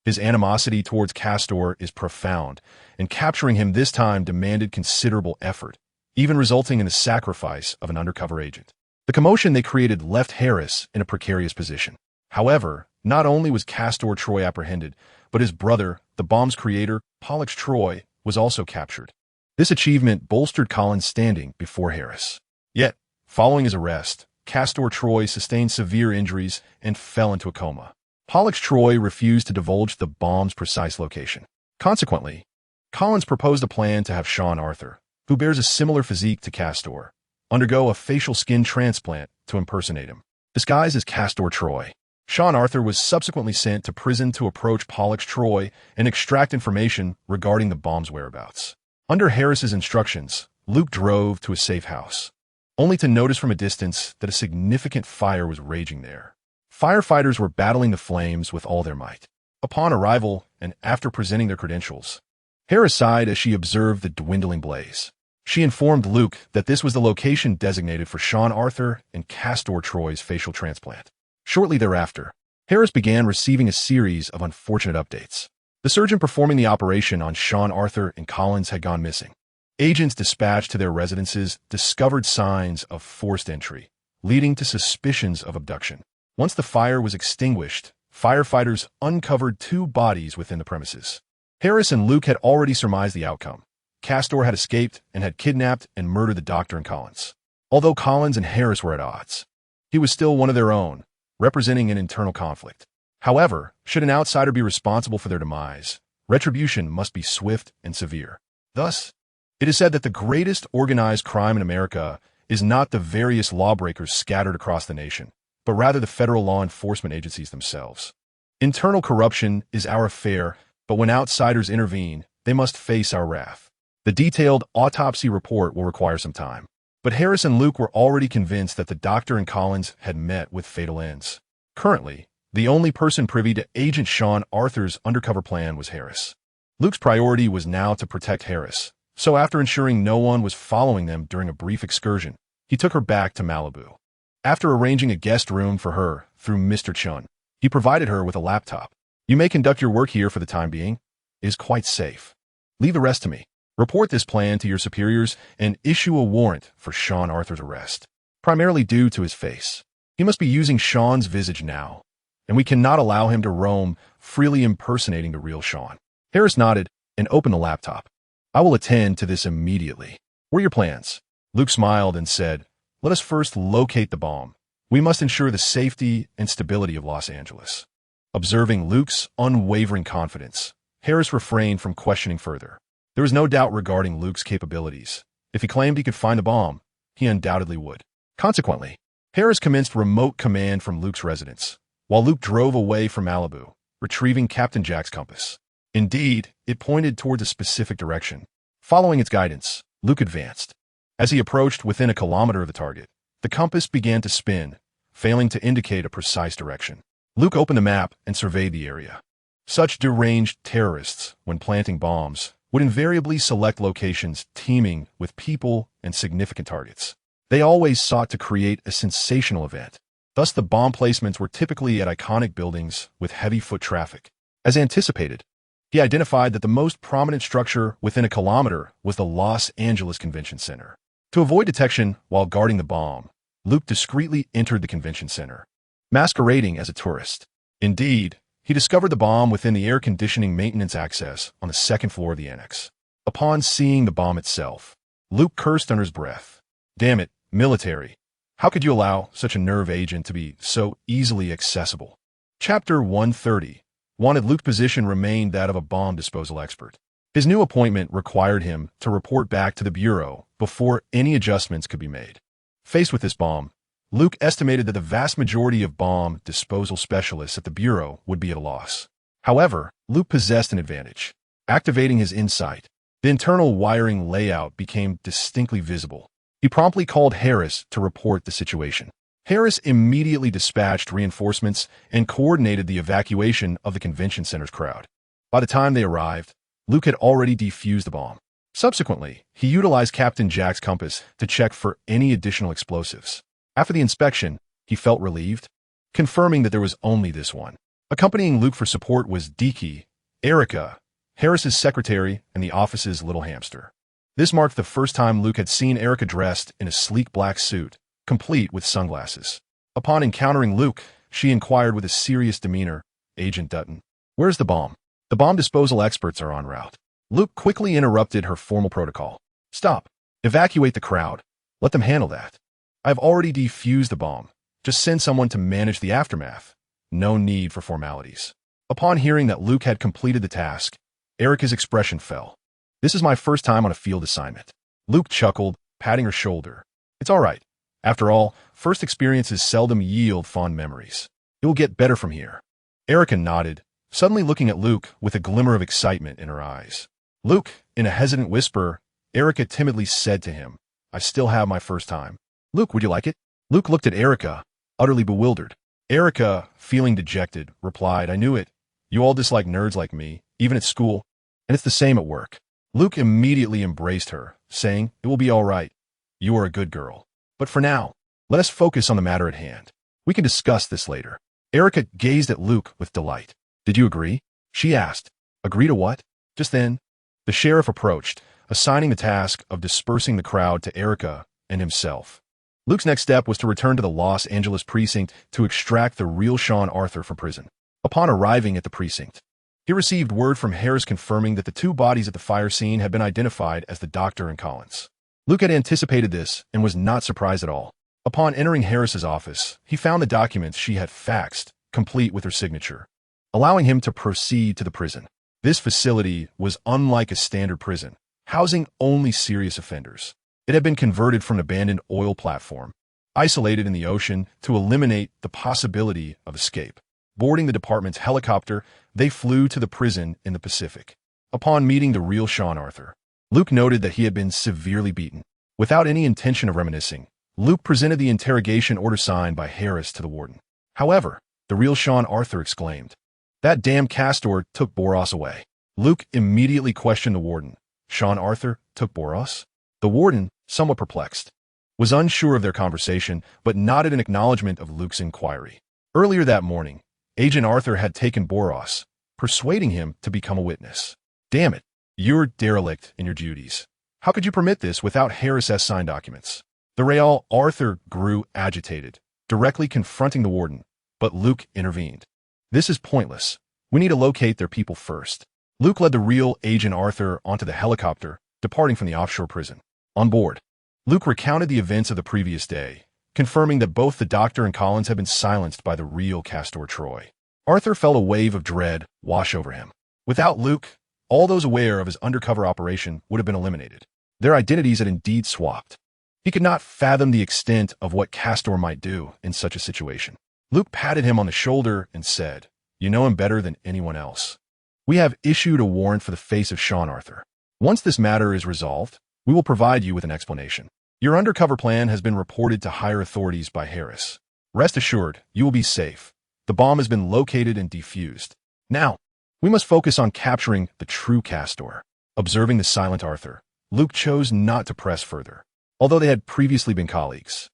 His animosity towards Castor is profound, and capturing him this time demanded considerable effort, even resulting in the sacrifice of an undercover agent. The commotion they created left Harris in a precarious position. However, not only was Castor Troy apprehended, but his brother, the bomb's creator, Pollux Troy, was also captured. This achievement bolstered Collins' standing before Harris. Yet, following his arrest, Castor Troy sustained severe injuries and fell into a coma. Pollux Troy refused to divulge the bomb's precise location. Consequently, Collins proposed a plan to have Sean Arthur, who bears a similar physique to Castor, undergo a facial skin transplant to impersonate him. Disguised as Castor Troy, Sean Arthur was subsequently sent to prison to approach Pollux Troy and extract information regarding the bomb's whereabouts. Under Harris's instructions, Luke drove to a safe house, only to notice from a distance that a significant fire was raging there. Firefighters were battling the flames with all their might. Upon arrival, and after presenting their credentials, Harris sighed as she observed the dwindling blaze. She informed Luke that this was the location designated for Sean Arthur and Castor Troy's facial transplant. Shortly thereafter, Harris began receiving a series of unfortunate updates. The surgeon performing the operation on Sean Arthur and Collins had gone missing. Agents dispatched to their residences discovered signs of forced entry, leading to suspicions of abduction. Once the fire was extinguished, firefighters uncovered 2 bodies within the premises. Harris and Luke had already surmised the outcome. Castor had escaped and had kidnapped and murdered the doctor and Collins. Although Collins and Harris were at odds, he was still one of their own, representing an internal conflict. However, should an outsider be responsible for their demise, retribution must be swift and severe. Thus, it is said that the greatest organized crime in America is not the various lawbreakers scattered across the nation, but rather the federal law enforcement agencies themselves. Internal corruption is our affair, but when outsiders intervene, they must face our wrath. The detailed autopsy report will require some time, but Harris and Luke were already convinced that the doctor and Collins had met with fatal ends. Currently, the only person privy to Agent Sean Arthur's undercover plan was Harris. Luke's priority was now to protect Harris, so after ensuring no one was following them during a brief excursion, he took her back to Malibu. After arranging a guest room for her through Mr. Chun, he provided her with a laptop. You may conduct your work here for the time being. It is quite safe. Leave the rest to me. Report this plan to your superiors and issue a warrant for Sean Arthur's arrest, primarily due to his face. He must be using Sean's visage now, and we cannot allow him to roam freely impersonating the real Sean. Harris nodded and opened the laptop. I will attend to this immediately. What are your plans? Luke smiled and said, Let us first locate the bomb. We must ensure the safety and stability of Los Angeles. Observing Luke's unwavering confidence, Harris refrained from questioning further. There was no doubt regarding Luke's capabilities. If he claimed he could find the bomb, he undoubtedly would. Consequently, Harris commenced remote command from Luke's residence, while Luke drove away from Malibu, retrieving Captain Jack's compass. Indeed, it pointed towards a specific direction. Following its guidance, Luke advanced. As he approached within a kilometer of the target, the compass began to spin, failing to indicate a precise direction. Luke opened the map and surveyed the area. Such deranged terrorists, when planting bombs, would invariably select locations teeming with people and significant targets. They always sought to create a sensational event. Thus, the bomb placements were typically at iconic buildings with heavy foot traffic. As anticipated, he identified that the most prominent structure within a kilometer was the Los Angeles Convention Center. To avoid detection while guarding the bomb, Luke discreetly entered the convention center, masquerading as a tourist. Indeed, he discovered the bomb within the air conditioning maintenance access on the second floor of the annex. Upon seeing the bomb itself, Luke cursed under his breath. Damn it, military. How could you allow such a nerve agent to be so easily accessible? Chapter 130. Wanted. Luke's position remained that of a bomb disposal expert. His new appointment required him to report back to the Bureau before any adjustments could be made. Faced with this bomb, Luke estimated that the vast majority of bomb disposal specialists at the Bureau would be at a loss. However, Luke possessed an advantage. Activating his insight, the internal wiring layout became distinctly visible. He promptly called Harris to report the situation. Harris immediately dispatched reinforcements and coordinated the evacuation of the convention center's crowd. By the time they arrived, Luke had already defused the bomb. Subsequently, he utilized Captain Jack's compass to check for any additional explosives. After the inspection, he felt relieved, confirming that there was only this one. Accompanying Luke for support was Deke, Erica, Harris's secretary, and the office's little hamster. This marked the first time Luke had seen Erica dressed in a sleek black suit, complete with sunglasses. Upon encountering Luke, she inquired with a serious demeanor, "Agent Dutton, where's the bomb? The bomb disposal experts are en route." Luke quickly interrupted her formal protocol. "Stop. Evacuate the crowd. Let them handle that. I've already defused the bomb. Just send someone to manage the aftermath. No need for formalities." Upon hearing that Luke had completed the task, Erica's expression fell. "This is my first time on a field assignment." Luke chuckled, patting her shoulder. "It's all right. After all, first experiences seldom yield fond memories. It will get better from here." Erica nodded, suddenly looking at Luke with a glimmer of excitement in her eyes. "Luke," in a hesitant whisper, Erica timidly said to him, "I still have my first time. Luke, would you like it?" Luke looked at Erica, utterly bewildered. Erica, feeling dejected, replied, "I knew it. You all dislike nerds like me, even at school, and it's the same at work." Luke immediately embraced her, saying, "It will be all right. You are a good girl. But for now, let us focus on the matter at hand. We can discuss this later." Erica gazed at Luke with delight. "Did you agree?" she asked. "Agree to what?" Just then, the sheriff approached, assigning the task of dispersing the crowd to Erica and himself. Luke's next step was to return to the Los Angeles precinct to extract the real Sean Arthur from prison. Upon arriving at the precinct, he received word from Harris confirming that the two bodies at the fire scene had been identified as the doctor and Collins. Luke had anticipated this and was not surprised at all. Upon entering Harris's office, he found the documents she had faxed, complete with her signature, allowing him to proceed to the prison. This facility was unlike a standard prison, housing only serious offenders. It had been converted from an abandoned oil platform, isolated in the ocean to eliminate the possibility of escape. Boarding the department's helicopter, they flew to the prison in the Pacific. Upon meeting the real Sean Arthur, Luke noted that he had been severely beaten. Without any intention of reminiscing, Luke presented the interrogation order signed by Harris to the warden. However, the real Sean Arthur exclaimed, "That damn Castor took Boros away." Luke immediately questioned the warden. "Sean Arthur took Boros?" The warden, somewhat perplexed, was unsure of their conversation, but nodded in acknowledgement of Luke's inquiry. Earlier that morning, Agent Arthur had taken Boros, persuading him to become a witness. "Damn it, you're derelict in your duties. How could you permit this without Harris' signed documents?" The real Arthur grew agitated, directly confronting the warden, but Luke intervened. "This is pointless. We need to locate their people first." Luke led the real Agent Arthur onto the helicopter, departing from the offshore prison. On board, Luke recounted the events of the previous day, confirming that both the doctor and Collins had been silenced by the real Castor Troy. Arthur felt a wave of dread wash over him. Without Luke, all those aware of his undercover operation would have been eliminated. Their identities had indeed swapped. He could not fathom the extent of what Castor might do in such a situation. Luke patted him on the shoulder and said, "You know him better than anyone else. We have issued a warrant for the face of Sean Arthur. Once this matter is resolved, we will provide you with an explanation. Your undercover plan has been reported to higher authorities by Harris. Rest assured, you will be safe. The bomb has been located and defused. Now, we must focus on capturing the true Castor." Observing the silent Arthur, Luke chose not to press further, although they had previously been colleagues.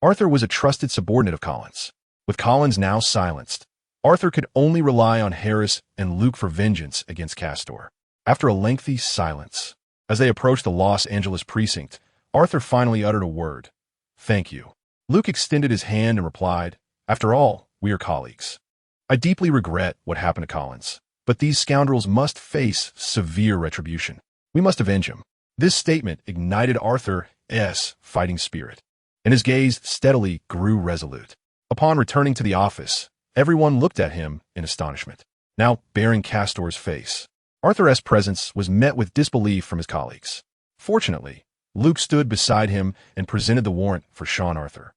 Arthur was a trusted subordinate of Collins. With Collins now silenced, Arthur could only rely on Harris and Luke for vengeance against Castor. After a lengthy silence, as they approached the Los Angeles precinct, Arthur finally uttered a word. "Thank you." Luke extended his hand and replied, "After all, we are colleagues. I deeply regret what happened to Collins, but these scoundrels must face severe retribution. We must avenge him." This statement ignited Arthur's fighting spirit, and his gaze steadily grew resolute. Upon returning to the office, everyone looked at him in astonishment. Now bearing Castor's face, Arthur's presence was met with disbelief from his colleagues. Fortunately, Luke stood beside him and presented the warrant for Sean Arthur,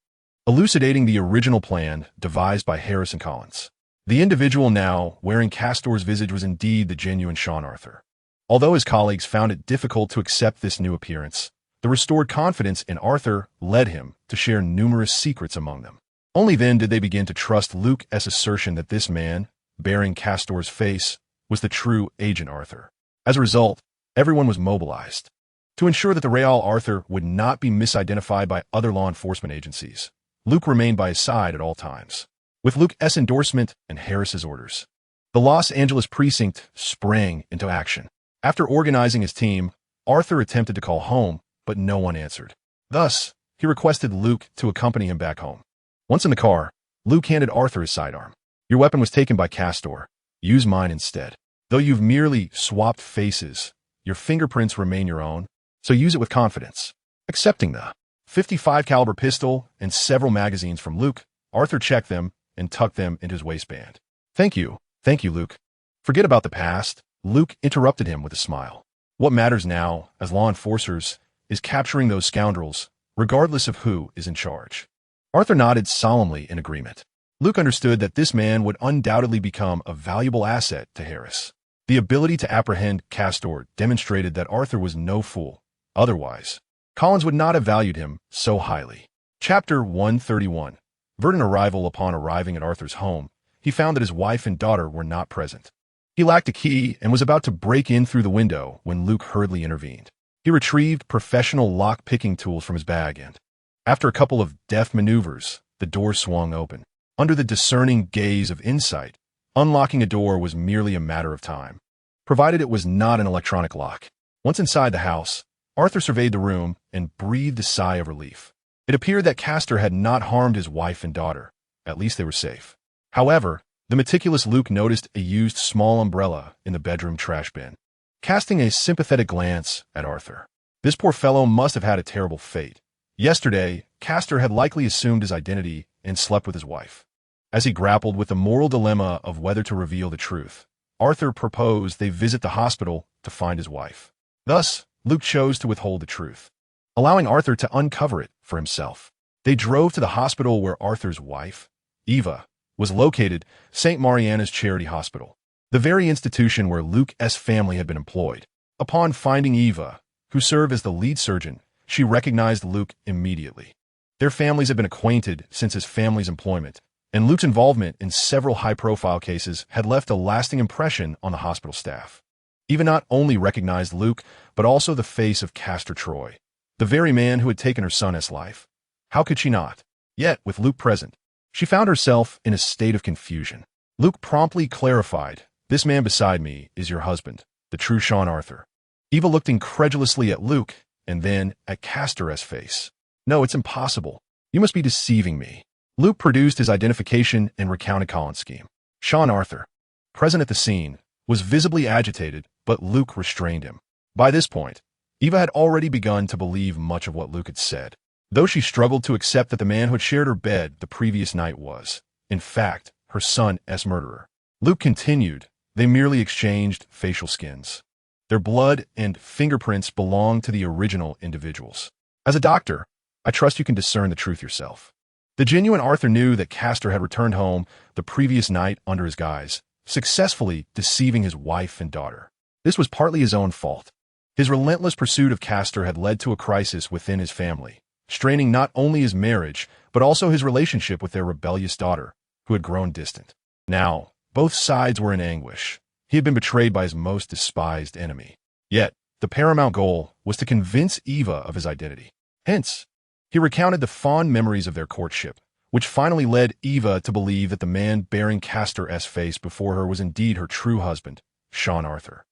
elucidating the original plan devised by Harris and Collins. The individual now wearing Castor's visage was indeed the genuine Sean Arthur. Although his colleagues found it difficult to accept this new appearance, the restored confidence in Arthur led him to share numerous secrets among them. Only then did they begin to trust Luke's assertion that this man, bearing Castor's face, was the true Agent Arthur. As a result, everyone was mobilized to ensure that the real Arthur would not be misidentified by other law enforcement agencies. Luke remained by his side at all times. With Luke's endorsement and Harris's orders, the Los Angeles precinct sprang into action. After organizing his team, Arthur attempted to call home, but no one answered. Thus, he requested Luke to accompany him back home. Once in the car, Luke handed Arthur his sidearm. "Your weapon was taken by Castor. Use mine instead. Though you've merely swapped faces, your fingerprints remain your own, so use it with confidence." Accepting the .55 caliber pistol and several magazines from Luke, Arthur checked them and tucked them into his waistband. Thank you, Luke." "Forget about the past," Luke interrupted him with a smile. "What matters now, as law enforcers, is capturing those scoundrels, regardless of who is in charge." Arthur nodded solemnly in agreement. Luke understood that this man would undoubtedly become a valuable asset to Harris. The ability to apprehend Castor demonstrated that Arthur was no fool. Otherwise, Collins would not have valued him so highly. Chapter 131. Verdant arrival. Upon arriving at Arthur's home, he found that his wife and daughter were not present. He lacked a key and was about to break in through the window when Luke hurriedly intervened. He retrieved professional lock-picking tools from his bag and, after a couple of deft maneuvers, the door swung open. Under the discerning gaze of insight, unlocking a door was merely a matter of time, provided it was not an electronic lock. Once inside the house, Arthur surveyed the room and breathed a sigh of relief. It appeared that Castor had not harmed his wife and daughter. At least they were safe. However, the meticulous Luke noticed a used small umbrella in the bedroom trash bin. Casting a sympathetic glance at Arthur, this poor fellow must have had a terrible fate. Yesterday, Castor had likely assumed his identity and slept with his wife. As he grappled with the moral dilemma of whether to reveal the truth, Arthur proposed they visit the hospital to find his wife. Thus, Luke chose to withhold the truth, allowing Arthur to uncover it for himself. They drove to the hospital where Arthur's wife, Eva, was located, St. Mariana's Charity Hospital, the very institution where Luke's family had been employed. Upon finding Eva, who served as the lead surgeon, she recognized Luke immediately. Their families had been acquainted since his family's employment, and Luke's involvement in several high-profile cases had left a lasting impression on the hospital staff. Eva not only recognized Luke, but also the face of Castor Troy, the very man who had taken her son's life. How could she not? Yet, with Luke present, she found herself in a state of confusion. Luke promptly clarified, "This man beside me is your husband, the true Sean Arthur." Eva looked incredulously at Luke and then at Castor's face. "No, it's impossible. You must be deceiving me." Luke produced his identification and recounted Collins' scheme. Sean Arthur, present at the scene, was visibly agitated, but Luke restrained him. By this point, Eva had already begun to believe much of what Luke had said, though she struggled to accept that the man who had shared her bed the previous night was, in fact, her son's murderer. Luke continued, "They merely exchanged facial skins. Their blood and fingerprints belong to the original individuals. As a doctor, I trust you can discern the truth yourself. The genuine Arthur knew that Castor had returned home the previous night under his guise, successfully deceiving his wife and daughter. This was partly his own fault. His relentless pursuit of Castor had led to a crisis within his family, straining not only his marriage, but also his relationship with their rebellious daughter, who had grown distant. Now, both sides were in anguish. He had been betrayed by his most despised enemy. Yet, the paramount goal was to convince Eva of his identity. Hence, he recounted the fond memories of their courtship, which finally led Eva to believe that the man bearing Castor's face before her was indeed her true husband, Sean Arthur.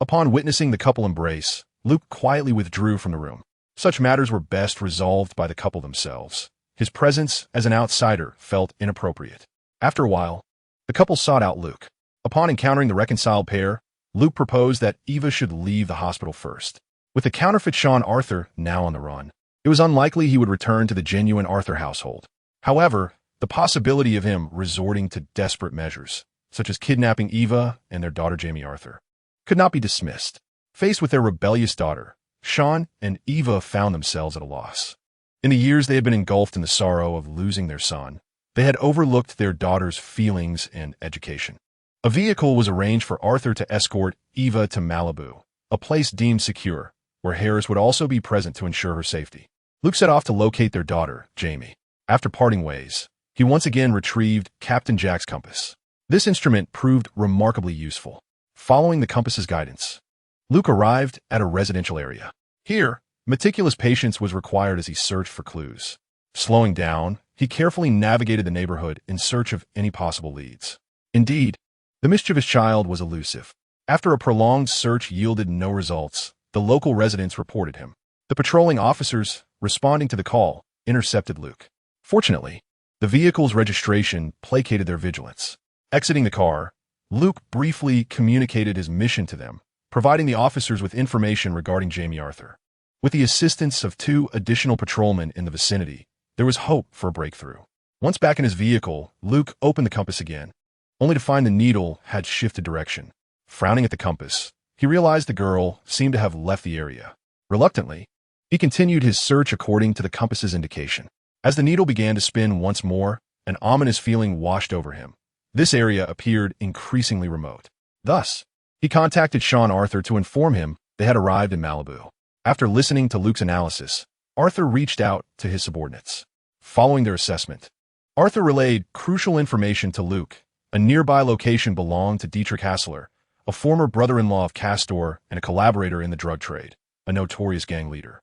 Upon witnessing the couple embrace, Luke quietly withdrew from the room. Such matters were best resolved by the couple themselves. His presence as an outsider felt inappropriate. After a while, the couple sought out Luke. Upon encountering the reconciled pair, Luke proposed that Eva should leave the hospital first. With the counterfeit Sean Arthur now on the run, it was unlikely he would return to the genuine Arthur household. However, the possibility of him resorting to desperate measures, such as kidnapping Eva and their daughter Jamie Arthur, could not be dismissed. Faced with their rebellious daughter, Sean and Eva found themselves at a loss. In the years they had been engulfed in the sorrow of losing their son, they had overlooked their daughter's feelings and education. A vehicle was arranged for Arthur to escort Eva to Malibu, a place deemed secure, where Harris would also be present to ensure her safety. Luke set off to locate their daughter, Jamie. After parting ways, he once again retrieved Captain Jack's compass. This instrument proved remarkably useful. Following the compass's guidance, Luke arrived at a residential area. Here, meticulous patience was required as he searched for clues. Slowing down, he carefully navigated the neighborhood in search of any possible leads. Indeed, the mischievous child was elusive. After a prolonged search yielded no results, the local residents reported him. The patrolling officers, responding to the call, intercepted Luke. Fortunately, the vehicle's registration placated their vigilance. Exiting the car, Luke briefly communicated his mission to them, providing the officers with information regarding Jamie Arthur. With the assistance of 2 additional patrolmen in the vicinity, there was hope for a breakthrough. Once back in his vehicle, Luke opened the compass again, only to find the needle had shifted direction. Frowning at the compass, he realized the girl seemed to have left the area. Reluctantly, he continued his search according to the compass's indication. As the needle began to spin once more, an ominous feeling washed over him. This area appeared increasingly remote. Thus, he contacted Sean Arthur to inform him they had arrived in Malibu. After listening to Luke's analysis, Arthur reached out to his subordinates. Following their assessment, Arthur relayed crucial information to Luke. A nearby location belonged to Dietrich Hassler, a former brother-in-law of Castor and a collaborator in the drug trade, a notorious gang leader.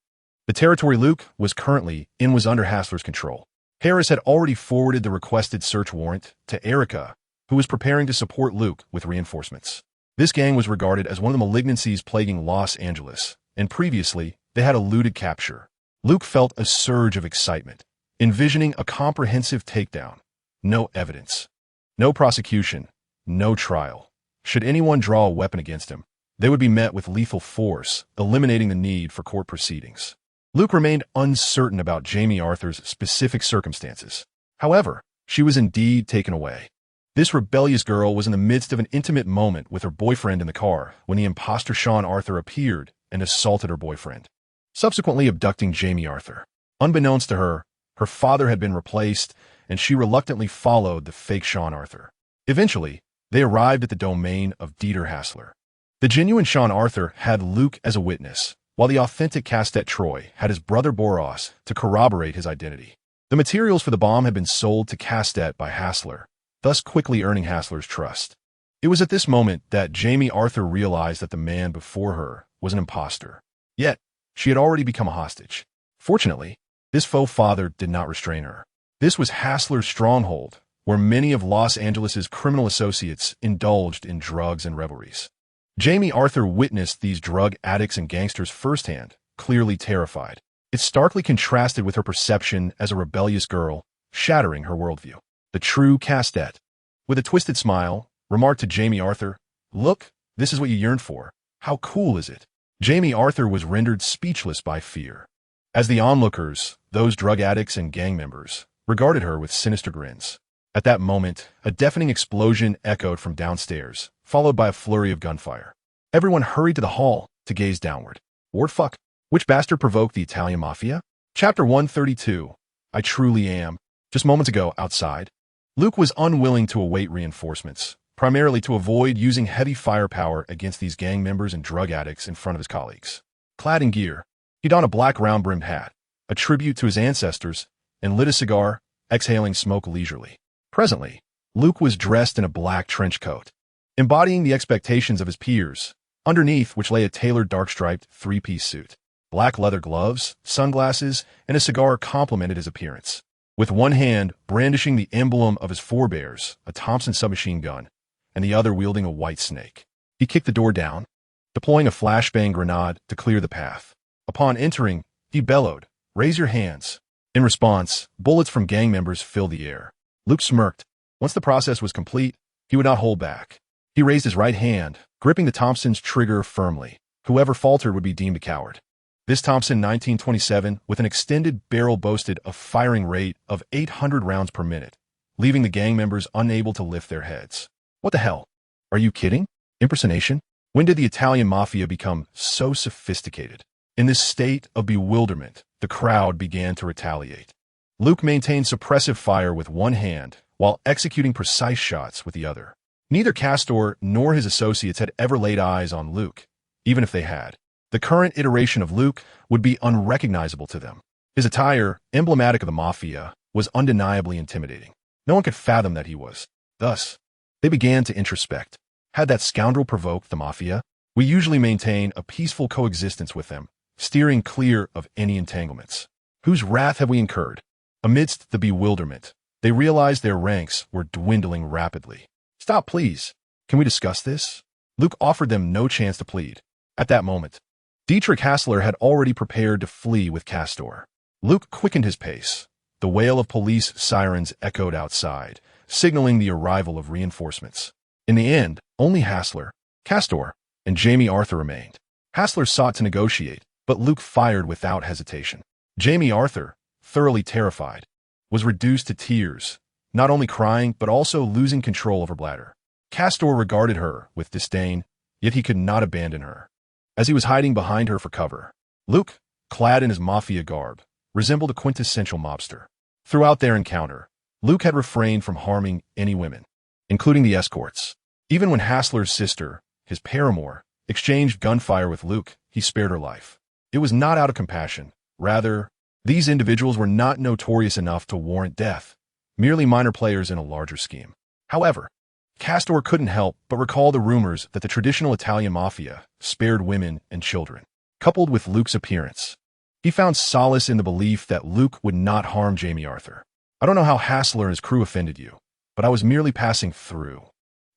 The territory Luke was currently in was under Hassler's control. Harris had already forwarded the requested search warrant to Erica, who was preparing to support Luke with reinforcements. This gang was regarded as one of the malignancies plaguing Los Angeles, and previously they had eluded capture. Luke felt a surge of excitement, envisioning a comprehensive takedown. No evidence, no prosecution, no trial. Should anyone draw a weapon against him, they would be met with lethal force, eliminating the need for court proceedings. Luke remained uncertain about Jamie Arthur's specific circumstances. However, she was indeed taken away. This rebellious girl was in the midst of an intimate moment with her boyfriend in the car when the imposter Sean Arthur appeared and assaulted her boyfriend, subsequently abducting Jamie Arthur. Unbeknownst to her, her father had been replaced, and she reluctantly followed the fake Sean Arthur. Eventually, they arrived at the domain of Dieter Hassler. The genuine Sean Arthur had Luke as a witness, while the authentic Castet Troy had his brother Boros to corroborate his identity. The materials for the bomb had been sold to Castet by Hassler, thus quickly earning Hassler's trust. It was at this moment that Jamie Arthur realized that the man before her was an imposter. Yet, she had already become a hostage. Fortunately, this faux father did not restrain her. This was Hassler's stronghold, where many of Los Angeles' criminal associates indulged in drugs and revelries. Jamie Arthur witnessed these drug addicts and gangsters firsthand, clearly terrified. It starkly contrasted with her perception as a rebellious girl, shattering her worldview. The true Castet, with a twisted smile, remarked to Jamie Arthur, "Look, this is what you yearned for. How cool is it?" Jamie Arthur was rendered speechless by fear. As the onlookers, those drug addicts and gang members, regarded her with sinister grins. At that moment, a deafening explosion echoed from downstairs, followed by a flurry of gunfire. Everyone hurried to the hall to gaze downward. Lord fuck. Which bastard provoked the Italian mafia? Chapter 132. I truly am. Just moments ago, outside, Luke was unwilling to await reinforcements, primarily to avoid using heavy firepower against these gang members and drug addicts in front of his colleagues. Clad in gear, he donned a black round-brimmed hat, a tribute to his ancestors, and lit a cigar, exhaling smoke leisurely. Presently, Luke was dressed in a black trench coat, embodying the expectations of his peers, underneath which lay a tailored dark-striped three-piece suit. Black leather gloves, sunglasses, and a cigar complemented his appearance. With one hand brandishing the emblem of his forebears, a Thompson submachine gun, and the other wielding a white snake. He kicked the door down, deploying a flashbang grenade to clear the path. Upon entering, he bellowed, "Raise your hands." In response, bullets from gang members filled the air. Luke smirked. Once the process was complete, he would not hold back. He raised his right hand, gripping the Thompson's trigger firmly. Whoever faltered would be deemed a coward. This Thompson 1927 with an extended barrel boasted a firing rate of 800 rounds per minute, leaving the gang members unable to lift their heads. What the hell? Are you kidding? Impersonation? When did the Italian mafia become so sophisticated? In this state of bewilderment, the crowd began to retaliate. Luke maintained suppressive fire with one hand while executing precise shots with the other. Neither Castor nor his associates had ever laid eyes on Luke, even if they had. The current iteration of Luke would be unrecognizable to them. His attire, emblematic of the mafia, was undeniably intimidating. No one could fathom that he was. Thus, they began to introspect. Had that scoundrel provoked the mafia? We usually maintain a peaceful coexistence with them, steering clear of any entanglements. Whose wrath have we incurred? Amidst the bewilderment, they realized their ranks were dwindling rapidly. Stop, please. Can we discuss this? Luke offered them no chance to plead. At that moment, Dietrich Hassler had already prepared to flee with Castor. Luke quickened his pace. The wail of police sirens echoed outside, signaling the arrival of reinforcements. In the end, only Hassler, Castor, and Jamie Arthur remained. Hassler sought to negotiate, but Luke fired without hesitation. Jamie Arthur, thoroughly terrified, was reduced to tears, not only crying but also losing control of her bladder. Castor regarded her with disdain, yet he could not abandon her. As he was hiding behind her for cover, Luke, clad in his mafia garb, resembled a quintessential mobster. Throughout their encounter, Luke had refrained from harming any women, including the escorts. Even when Hassler's sister, his paramour, exchanged gunfire with Luke, he spared her life. It was not out of compassion. Rather, these individuals were not notorious enough to warrant death, merely minor players in a larger scheme. However, Castor couldn't help but recall the rumors that the traditional Italian mafia spared women and children. Coupled with Luke's appearance, he found solace in the belief that Luke would not harm Jamie Arthur. I don't know how Hassler and his crew offended you, but I was merely passing through.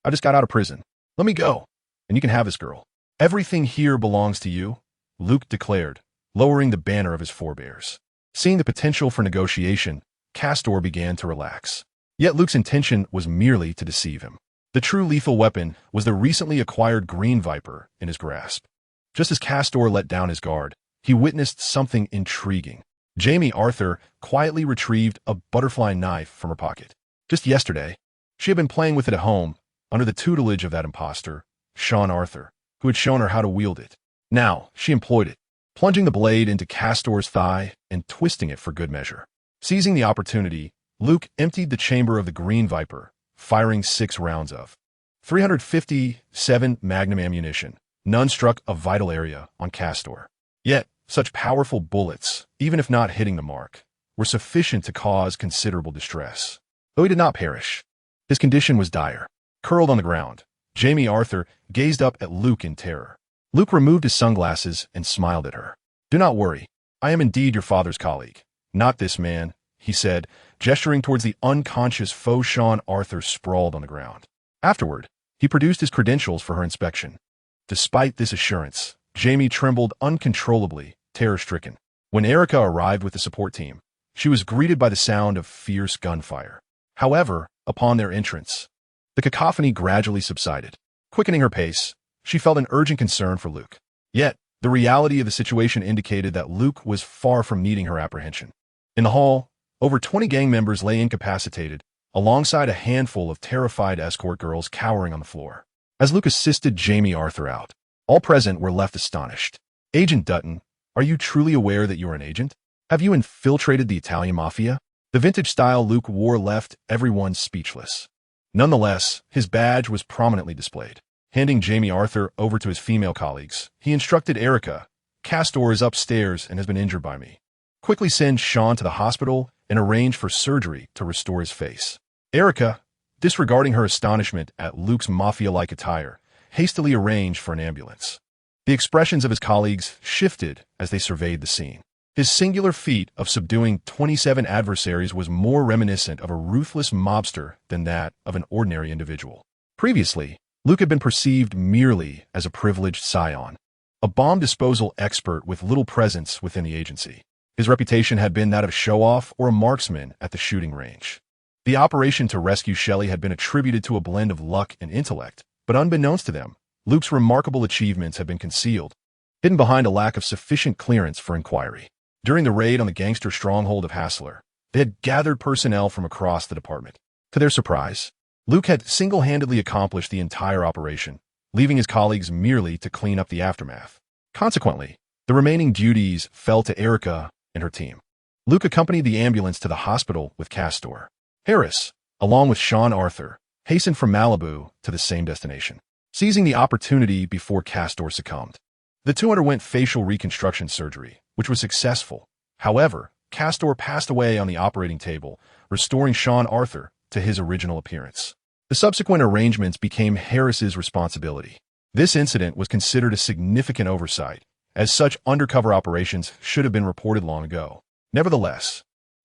I just got out of prison. Let me go, and you can have this girl. Everything here belongs to you, Luke declared, lowering the banner of his forebears. Seeing the potential for negotiation, Castor began to relax. Yet Luke's intention was merely to deceive him. The true lethal weapon was the recently acquired green viper in his grasp. Just as Castor let down his guard, he witnessed something intriguing. Jamie Arthur quietly retrieved a butterfly knife from her pocket. Just yesterday, she had been playing with it at home, under the tutelage of that imposter, Sean Arthur, who had shown her how to wield it. Now, she employed it, plunging the blade into Castor's thigh and twisting it for good measure. Seizing the opportunity, Luke emptied the chamber of the green viper, firing 6 rounds of 357 Magnum ammunition. None struck a vital area on Castor. Yet, such powerful bullets, even if not hitting the mark, were sufficient to cause considerable distress. Though he did not perish, his condition was dire. Curled on the ground, Jamie Arthur gazed up at Luke in terror. Luke removed his sunglasses and smiled at her. "Do not worry. I am indeed your father's colleague. Not this man," he said, gesturing towards the unconscious faux Sean Arthur sprawled on the ground. Afterward, he produced his credentials for her inspection. Despite this assurance, Jamie trembled uncontrollably, terror-stricken. When Erica arrived with the support team, she was greeted by the sound of fierce gunfire. However, upon their entrance, the cacophony gradually subsided. Quickening her pace, she felt an urgent concern for Luke. Yet, the reality of the situation indicated that Luke was far from needing her apprehension. In the hall, over 20 gang members lay incapacitated, alongside a handful of terrified escort girls cowering on the floor. As Luke assisted Jamie Arthur out, All present were left astonished. Agent Dutton, are you truly aware that you're an agent? Have you infiltrated the Italian mafia? The vintage style Luke wore left everyone speechless. Nonetheless, his badge was prominently displayed. Handing Jamie Arthur over to his female colleagues, he instructed Erica, Castor is upstairs and has been injured by me. Quickly send Sean to the hospital and arrange for surgery to restore his face. Erica, disregarding her astonishment at Luke's mafia-like attire, hastily arranged for an ambulance. The expressions of his colleagues shifted as they surveyed the scene. His singular feat of subduing 27 adversaries was more reminiscent of a ruthless mobster than that of an ordinary individual. Previously, Luke had been perceived merely as a privileged scion, a bomb disposal expert with little presence within the agency. His reputation had been that of a show-off or a marksman at the shooting range. The operation to rescue Shelley had been attributed to a blend of luck and intellect, but unbeknownst to them, Luke's remarkable achievements had been concealed, hidden behind a lack of sufficient clearance for inquiry. During the raid on the gangster stronghold of Hassler, they had gathered personnel from across the department. To their surprise, Luke had single-handedly accomplished the entire operation, leaving his colleagues merely to clean up the aftermath. Consequently, the remaining duties fell to Erica and her team. Luke accompanied the ambulance to the hospital with Castor. Harris, along with Sean Arthur, hastened from Malibu to the same destination, seizing the opportunity before Castor succumbed. The two underwent facial reconstruction surgery, which was successful. However, Castor passed away on the operating table, restoring Sean Arthur to his original appearance. The subsequent arrangements became Harris's responsibility. This incident was considered a significant oversight, as such undercover operations should have been reported long ago. Nevertheless,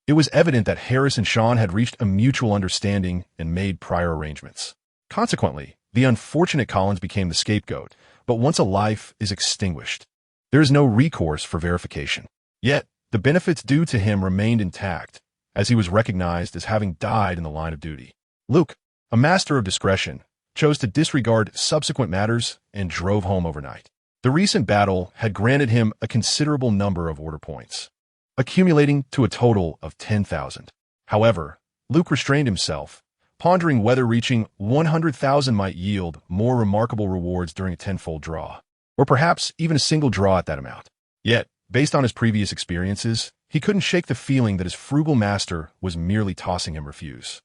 it was evident that Harris and Sean had reached a mutual understanding and made prior arrangements. Consequently, the unfortunate Collins became the scapegoat, but once a life is extinguished, there is no recourse for verification. Yet, the benefits due to him remained intact, as he was recognized as having died in the line of duty. Luke, a master of discretion, chose to disregard subsequent matters and drove home overnight. The recent battle had granted him a considerable number of order points, accumulating to a total of 10,000. However, Luke restrained himself, pondering whether reaching 100,000 might yield more remarkable rewards during a tenfold draw, or perhaps even a single draw at that amount. Yet, based on his previous experiences, he couldn't shake the feeling that his frugal master was merely tossing him refuse.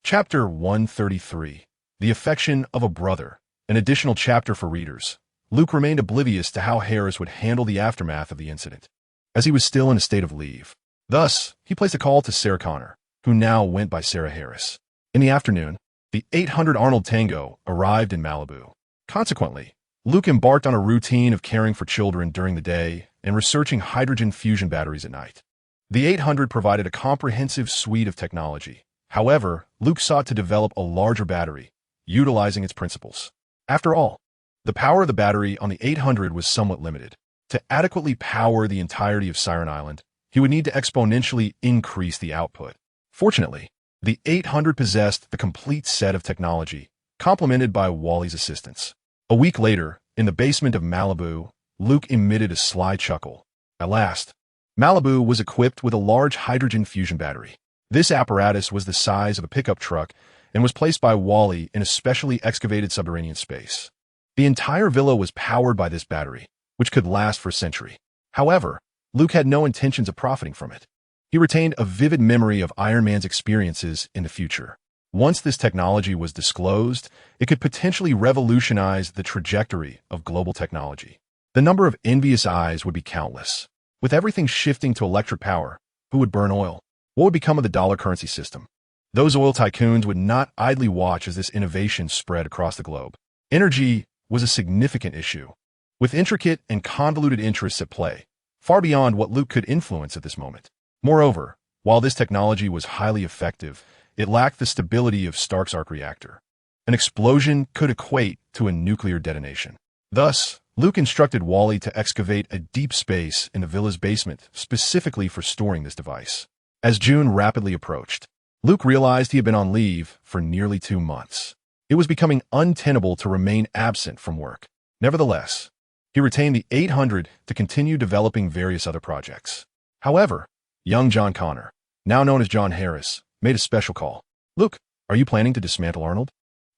Chapter 133. The Affection of a Brother. An additional chapter for readers. Luke remained oblivious to how Harris would handle the aftermath of the incident, as he was still in a state of leave. Thus, he placed a call to Sarah Connor, who now went by Sarah Harris. In the afternoon, the 800 Arnold Tango arrived in Malibu. Consequently, Luke embarked on a routine of caring for children during the day and researching hydrogen fusion batteries at night. The 800 provided a comprehensive suite of technology. However, Luke sought to develop a larger battery, utilizing its principles. After all, the power of the battery on the 800 was somewhat limited. To adequately power the entirety of Siren Island, he would need to exponentially increase the output. Fortunately, the 800 possessed the complete set of technology, complemented by Wally's assistance. A week later, in the basement of Malibu, Luke emitted a sly chuckle. At last, Malibu was equipped with a large hydrogen fusion battery. This apparatus was the size of a pickup truck and was placed by Wally in a specially excavated subterranean space. The entire villa was powered by this battery, which could last for a century. However, Luke had no intentions of profiting from it. He retained a vivid memory of Iron Man's experiences in the future. Once this technology was disclosed, it could potentially revolutionize the trajectory of global technology. The number of envious eyes would be countless. With everything shifting to electric power, who would burn oil? What would become of the dollar currency system? Those oil tycoons would not idly watch as this innovation spread across the globe. Energy was a significant issue, with intricate and convoluted interests at play, far beyond what Luke could influence at this moment. Moreover, while this technology was highly effective, it lacked the stability of Stark's arc reactor. An explosion could equate to a nuclear detonation. Thus, Luke instructed Wally to excavate a deep space in the villa's basement specifically for storing this device. As June rapidly approached, Luke realized he had been on leave for nearly 2 months. It was becoming untenable to remain absent from work. Nevertheless, he retained the 800 to continue developing various other projects. However, young John Connor, now known as John Harris, made a special call. Luke, are you planning to dismantle Arnold?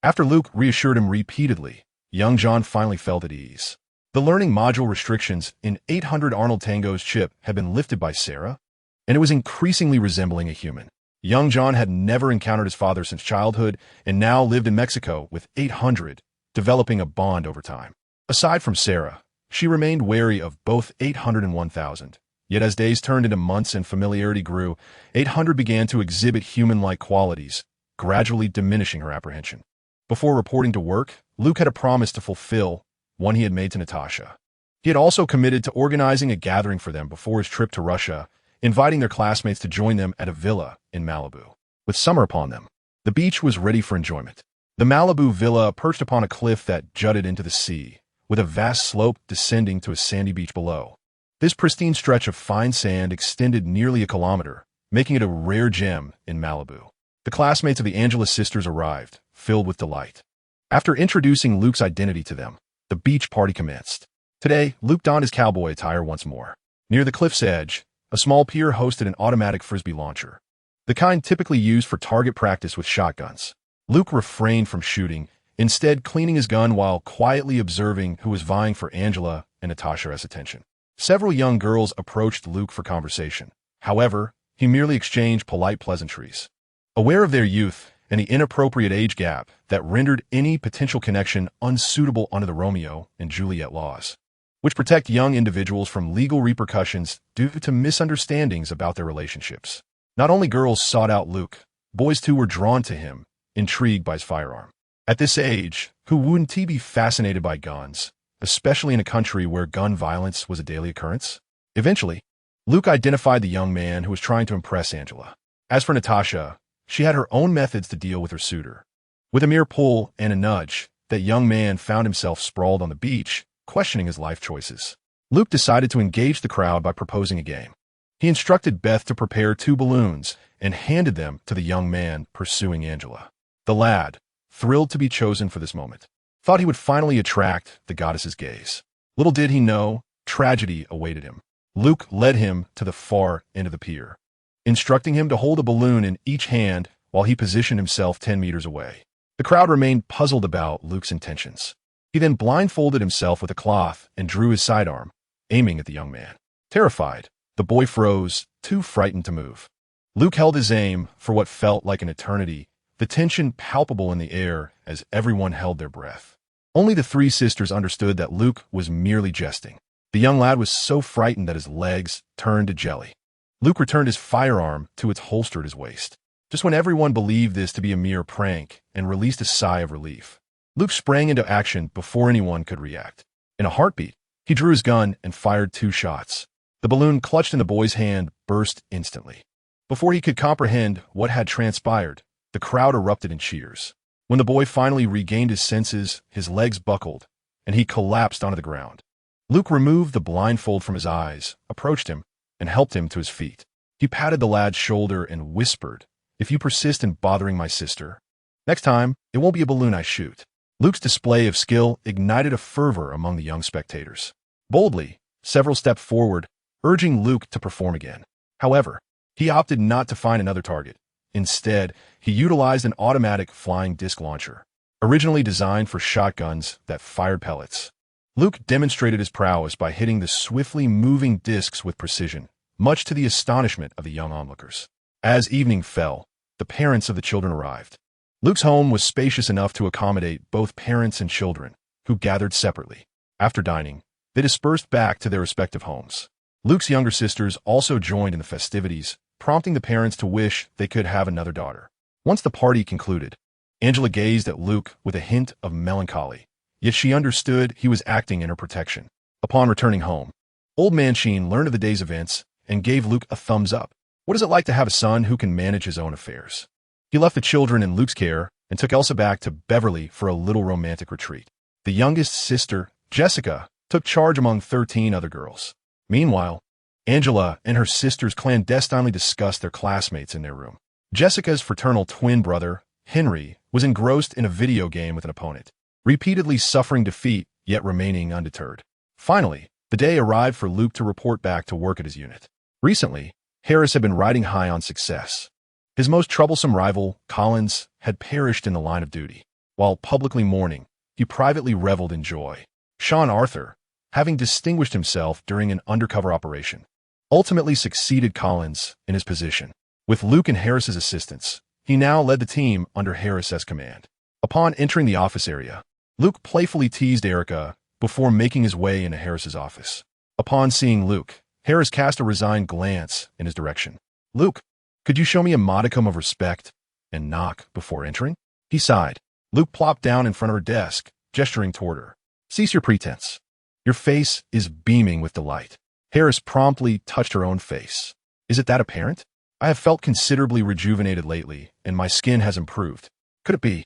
After Luke reassured him repeatedly, young John finally felt at ease. The learning module restrictions in 800 Arnold Tango's chip had been lifted by Sarah, and it was increasingly resembling a human. Young John had never encountered his father since childhood and now lived in Mexico with 800, developing a bond over time. Aside from Sarah, she remained wary of both 800 and 1000. Yet as days turned into months and familiarity grew, 800 began to exhibit human-like qualities, gradually diminishing her apprehension. Before reporting to work, Luke had a promise to fulfill, one he had made to Natasha. He had also committed to organizing a gathering for them before his trip to Russia, inviting their classmates to join them at a villa in Malibu. With summer upon them, the beach was ready for enjoyment. The Malibu villa perched upon a cliff that jutted into the sea, with a vast slope descending to a sandy beach below. This pristine stretch of fine sand extended nearly a kilometer, making it a rare gem in Malibu. The classmates of the Angeles sisters arrived, filled with delight. After introducing Luke's identity to them, the beach party commenced. Today, Luke donned his cowboy attire once more. Near the cliff's edge, a small pier hosted an automatic frisbee launcher, the kind typically used for target practice with shotguns. Luke refrained from shooting, instead cleaning his gun while quietly observing who was vying for Angela and Natasha's attention. Several young girls approached Luke for conversation. However, he merely exchanged polite pleasantries. Aware of their youth and the inappropriate age gap that rendered any potential connection unsuitable under the Romeo and Juliet laws, which protect young individuals from legal repercussions due to misunderstandings about their relationships. Not only girls sought out Luke, boys too were drawn to him, intrigued by his firearm. At this age, who wouldn't he be fascinated by guns, especially in a country where gun violence was a daily occurrence? Eventually, Luke identified the young man who was trying to impress Angela. As for Natasha, she had her own methods to deal with her suitor. With a mere pull and a nudge, that young man found himself sprawled on the beach, questioning his life choices. Luke decided to engage the crowd by proposing a game. He instructed Beth to prepare 2 balloons and handed them to the young man pursuing Angela. The lad, thrilled to be chosen for this moment, thought he would finally attract the goddess's gaze. Little did he know, tragedy awaited him. Luke led him to the far end of the pier, instructing him to hold a balloon in each hand while he positioned himself 10 meters away. The crowd remained puzzled about Luke's intentions. He then blindfolded himself with a cloth and drew his sidearm, aiming at the young man. Terrified, the boy froze, too frightened to move. Luke held his aim for what felt like an eternity, the tension palpable in the air as everyone held their breath. Only the 3 sisters understood that Luke was merely jesting. The young lad was so frightened that his legs turned to jelly. Luke returned his firearm to its holster at his waist, just when everyone believed this to be a mere prank and released a sigh of relief. Luke sprang into action before anyone could react. In a heartbeat, he drew his gun and fired 2 shots. The balloon clutched in the boy's hand burst instantly. Before he could comprehend what had transpired, the crowd erupted in cheers. When the boy finally regained his senses, his legs buckled, and he collapsed onto the ground. Luke removed the blindfold from his eyes, approached him, and helped him to his feet. He patted the lad's shoulder and whispered, "If you persist in bothering my sister, next time, it won't be a balloon I shoot." Luke's display of skill ignited a fervor among the young spectators. Boldly, several stepped forward, urging Luke to perform again. However, he opted not to find another target. Instead, he utilized an automatic flying disc launcher, originally designed for shotguns that fired pellets. Luke demonstrated his prowess by hitting the swiftly moving discs with precision, much to the astonishment of the young onlookers. As evening fell, the parents of the children arrived. Luke's home was spacious enough to accommodate both parents and children, who gathered separately. After dining, they dispersed back to their respective homes. Luke's younger sisters also joined in the festivities, prompting the parents to wish they could have another daughter. Once the party concluded, Angela gazed at Luke with a hint of melancholy, yet she understood he was acting in her protection. Upon returning home, Old Man Sheen learned of the day's events and gave Luke a thumbs up. What is it like to have a son who can manage his own affairs? He left the children in Luke's care and took Elsa back to Beverly for a little romantic retreat. The youngest sister, Jessica, took charge among 13 other girls. Meanwhile, Angela and her sisters clandestinely discussed their classmates in their room. Jessica's fraternal twin brother, Henry, was engrossed in a video game with an opponent, repeatedly suffering defeat yet remaining undeterred. Finally, the day arrived for Luke to report back to work at his unit. Recently, Harris had been riding high on success. His most troublesome rival, Collins, had perished in the line of duty. While publicly mourning, he privately reveled in joy. Sean Arthur, having distinguished himself during an undercover operation. Ultimately succeeded Collins in his position. With Luke and Harris's assistance, he now led the team under Harris's command. Upon entering the office area, Luke playfully teased Erica before making his way into Harris's office. Upon seeing Luke, Harris cast a resigned glance in his direction. "Luke, could you show me a modicum of respect and knock before entering?" He sighed. Luke plopped down in front of her desk, gesturing toward her. "Cease your pretense. Your face is beaming with delight." Harris promptly touched her own face. "Is it that apparent? I have felt considerably rejuvenated lately, and my skin has improved. Could it be?"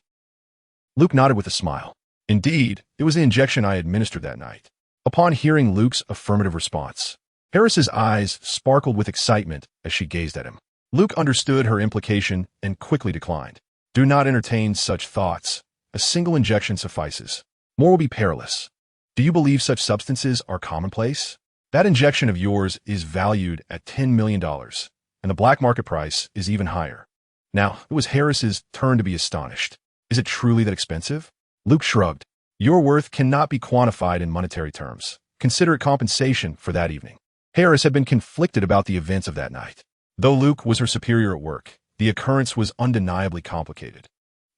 Luke nodded with a smile. Indeed, it was the injection I administered that night. Upon hearing Luke's affirmative response, Harris's eyes sparkled with excitement as she gazed at him. Luke understood her implication and quickly declined. "Do not entertain such thoughts. A single injection suffices. More will be perilous. Do you believe such substances are commonplace? That injection of yours is valued at $10 million, and the black market price is even higher." Now, it was Harris's turn to be astonished. "Is it truly that expensive?" Luke shrugged. "Your worth cannot be quantified in monetary terms. Consider it compensation for that evening." Harris had been conflicted about the events of that night. Though Luke was her superior at work, the occurrence was undeniably complicated.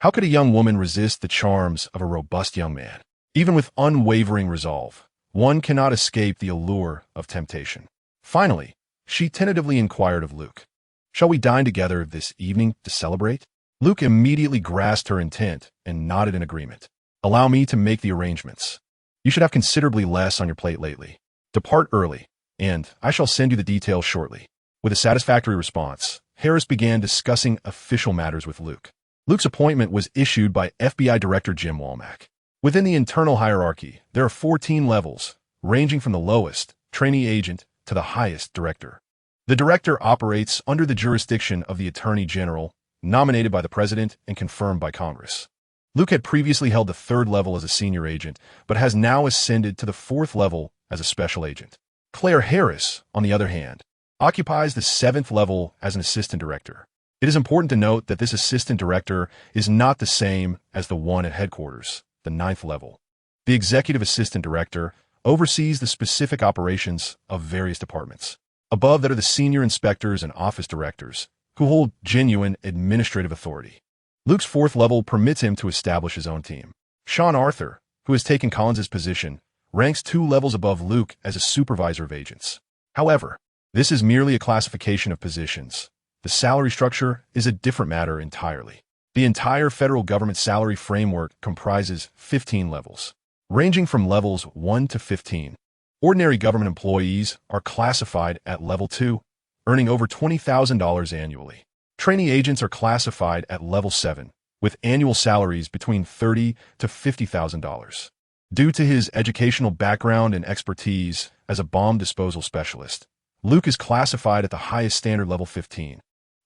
How could a young woman resist the charms of a robust young man? Even with unwavering resolve, one cannot escape the allure of temptation. Finally, she tentatively inquired of Luke, "Shall we dine together this evening to celebrate?" Luke immediately grasped her intent and nodded in agreement. "Allow me to make the arrangements. You should have considerably less on your plate lately. Depart early, and I shall send you the details shortly." With a satisfactory response, Harris began discussing official matters with Luke. Luke's appointment was issued by FBI Director Jim Womack. Within the internal hierarchy, there are 14 levels, ranging from the lowest, trainee agent, to the highest, director. The director operates under the jurisdiction of the Attorney General, nominated by the President and confirmed by Congress. Luke had previously held the third level as a senior agent, but has now ascended to the fourth level as a special agent. Claire Harris, on the other hand, occupies the seventh level as an assistant director. It is important to note that this assistant director is not the same as the one at headquarters, the ninth level. The executive assistant director oversees the specific operations of various departments. Above that are the senior inspectors and office directors, who hold genuine administrative authority. Luke's fourth level permits him to establish his own team. Sean Arthur, who has taken Collins's position, ranks 2 levels above Luke as a supervisor of agents. However, this is merely a classification of positions. The salary structure is a different matter entirely. The entire federal government salary framework comprises 15 levels, ranging from levels 1 to 15. Ordinary government employees are classified at level 2, earning over $20,000 annually. Trainee agents are classified at level 7, with annual salaries between $30,000 to $50,000. Due to his educational background and expertise as a bomb disposal specialist, Luke is classified at the highest standard level 15,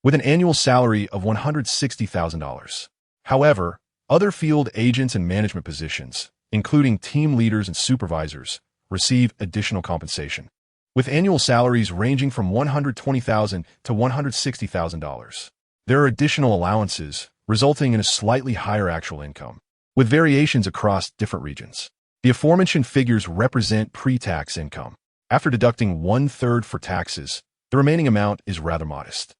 with an annual salary of $160,000. However, other field agents and management positions, including team leaders and supervisors, receive additional compensation, with annual salaries ranging from $120,000 to $160,000. There are additional allowances, resulting in a slightly higher actual income, with variations across different regions. The aforementioned figures represent pre-tax income. After deducting 1/3 for taxes, the remaining amount is rather modest.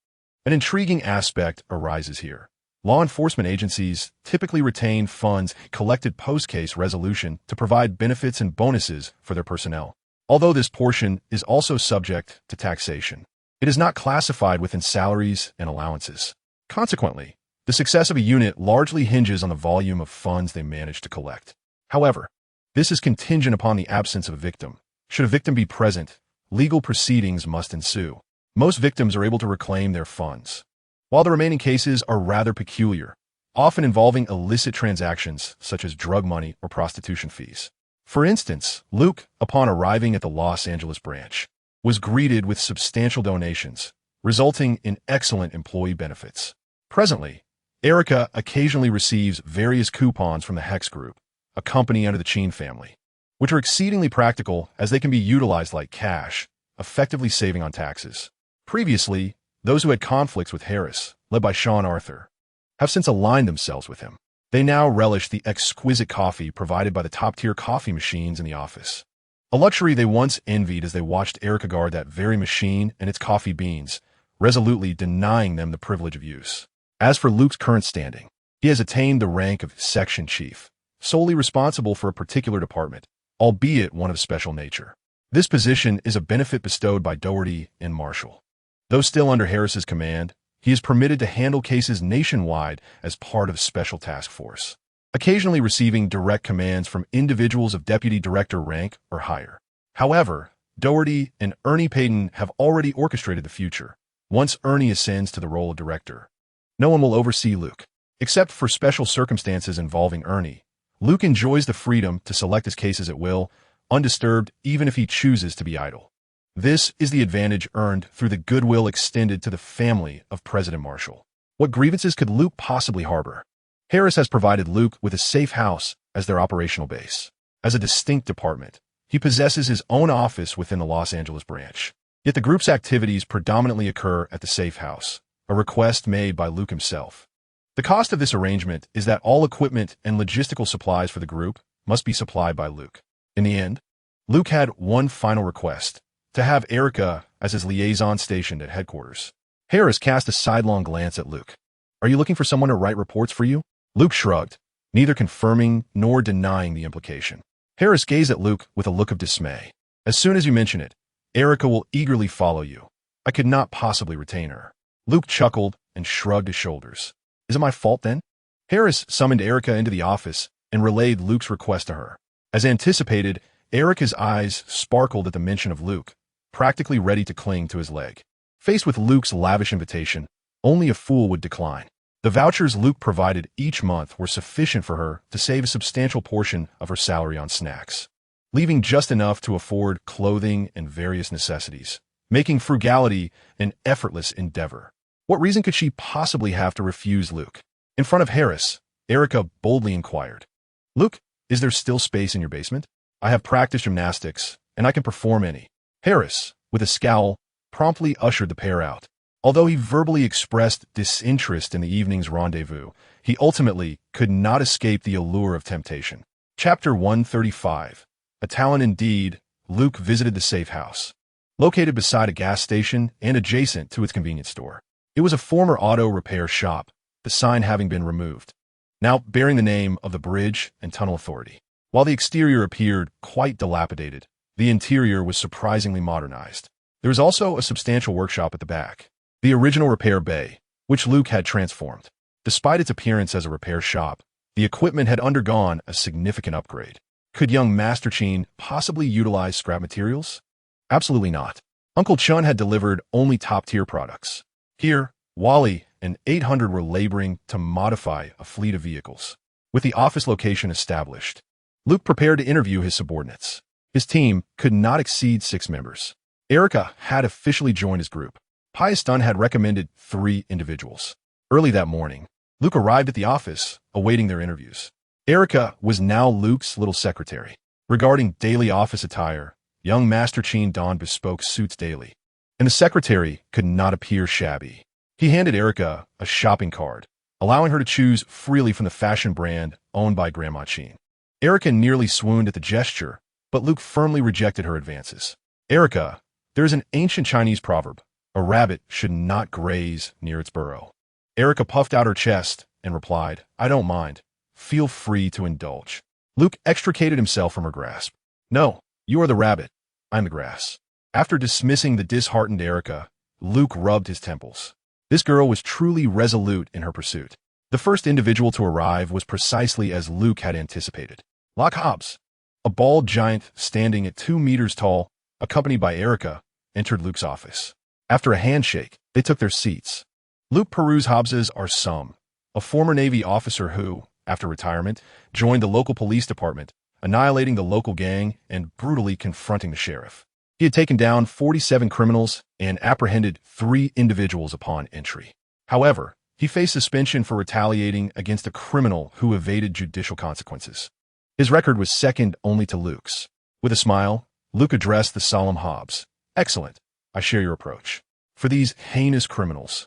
An intriguing aspect arises here. Law enforcement agencies typically retain funds collected post-case resolution to provide benefits and bonuses for their personnel. Although this portion is also subject to taxation, it is not classified within salaries and allowances. Consequently, the success of a unit largely hinges on the volume of funds they manage to collect. However, this is contingent upon the absence of a victim. Should a victim be present, legal proceedings must ensue. Most victims are able to reclaim their funds, while the remaining cases are rather peculiar, often involving illicit transactions such as drug money or prostitution fees. For instance, Luke, upon arriving at the Los Angeles branch, was greeted with substantial donations, resulting in excellent employee benefits. Presently, Erica occasionally receives various coupons from the Hex Group, a company under the Cheen family, which are exceedingly practical as they can be utilized like cash, effectively saving on taxes. Previously, those who had conflicts with Harris, led by Sean Arthur, have since aligned themselves with him. They now relish the exquisite coffee provided by the top-tier coffee machines in the office. a luxury they once envied as they watched Erica guard that very machine and its coffee beans, resolutely denying them the privilege of use. As for Luke's current standing, he has attained the rank of section chief, solely responsible for a particular department, albeit one of special nature. This position is a benefit bestowed by Doherty and Marshall. Though still under Harris's command, he is permitted to handle cases nationwide as part of a special task force, occasionally receiving direct commands from individuals of deputy director rank or higher. However, Doherty and Ernie Payton have already orchestrated the future. Once Ernie ascends to the role of director, no one will oversee Luke. Except for special circumstances involving Ernie, Luke enjoys the freedom to select his cases at will, undisturbed even if he chooses to be idle. This is the advantage earned through the goodwill extended to the family of President Marshall. What grievances could Luke possibly harbor? Harris has provided Luke with a safe house as their operational base. As a distinct department, he possesses his own office within the Los Angeles branch. Yet the group's activities predominantly occur at the safe house, a request made by Luke himself. The cost of this arrangement is that all equipment and logistical supplies for the group must be supplied by Luke. In the end, Luke had one final request: to have Erica as his liaison stationed at headquarters. Harris cast a sidelong glance at Luke. "Are you looking for someone to write reports for you?" Luke shrugged, neither confirming nor denying the implication. Harris gazed at Luke with a look of dismay. "As soon as you mention it, Erica will eagerly follow you. I could not possibly retain her." Luke chuckled and shrugged his shoulders. "Is it my fault then?" Harris summoned Erica into the office and relayed Luke's request to her. As anticipated, Erica's eyes sparkled at the mention of Luke, practically ready to cling to his leg. Faced with Luke's lavish invitation, only a fool would decline. The vouchers Luke provided each month were sufficient for her to save a substantial portion of her salary on snacks, leaving just enough to afford clothing and various necessities, making frugality an effortless endeavor. What reason could she possibly have to refuse Luke? In front of Harris, Erica boldly inquired, "Luke, is there still space in your basement? I have practiced gymnastics, and I can perform any." Harris, with a scowl, promptly ushered the pair out. Although he verbally expressed disinterest in the evening's rendezvous, he ultimately could not escape the allure of temptation. Chapter 135. A talent indeed, Luke visited the safe house, located beside a gas station and adjacent to its convenience store. It was a former auto repair shop, the sign having been removed, now bearing the name of the Bridge and Tunnel Authority. While the exterior appeared quite dilapidated, the interior was surprisingly modernized. There was also a substantial workshop at the back, the original repair bay, which Luke had transformed. Despite its appearance as a repair shop, the equipment had undergone a significant upgrade. Could young Master Cheen possibly utilize scrap materials? Absolutely not. Uncle Chun had delivered only top-tier products. Here, Wally and 800 were laboring to modify a fleet of vehicles. With the office location established, Luke prepared to interview his subordinates. His team could not exceed 6 members. Erica had officially joined his group. Pius Dunn had recommended 3 individuals. Early that morning, Luke arrived at the office, awaiting their interviews. Erica was now Luke's little secretary. Regarding daily office attire, young Master Cheen donned bespoke suits daily, and the secretary could not appear shabby. He handed Erica a shopping card, allowing her to choose freely from the fashion brand owned by Grandma Cheen. Erica nearly swooned at the gesture, but Luke firmly rejected her advances. "Erica, there is an ancient Chinese proverb: a rabbit should not graze near its burrow." Erica puffed out her chest and replied, "I don't mind. Feel free to indulge." Luke extricated himself from her grasp. "No, you are the rabbit. I'm the grass." After dismissing the disheartened Erica, Luke rubbed his temples. This girl was truly resolute in her pursuit. The first individual to arrive was precisely as Luke had anticipated. Locke Hobbs, a bald giant standing at 2 meters tall, accompanied by Erica, entered Luke's office. After a handshake, they took their seats. Luke perused Hobbs's Arsum, a former Navy officer who, after retirement, joined the local police department, annihilating the local gang and brutally confronting the sheriff. He had taken down 47 criminals and apprehended 3 individuals upon entry. However, he faced suspension for retaliating against a criminal who evaded judicial consequences. His record was second only to Luke's. With a smile, Luke addressed the solemn Hobbs. "Excellent. I share your approach. For these heinous criminals,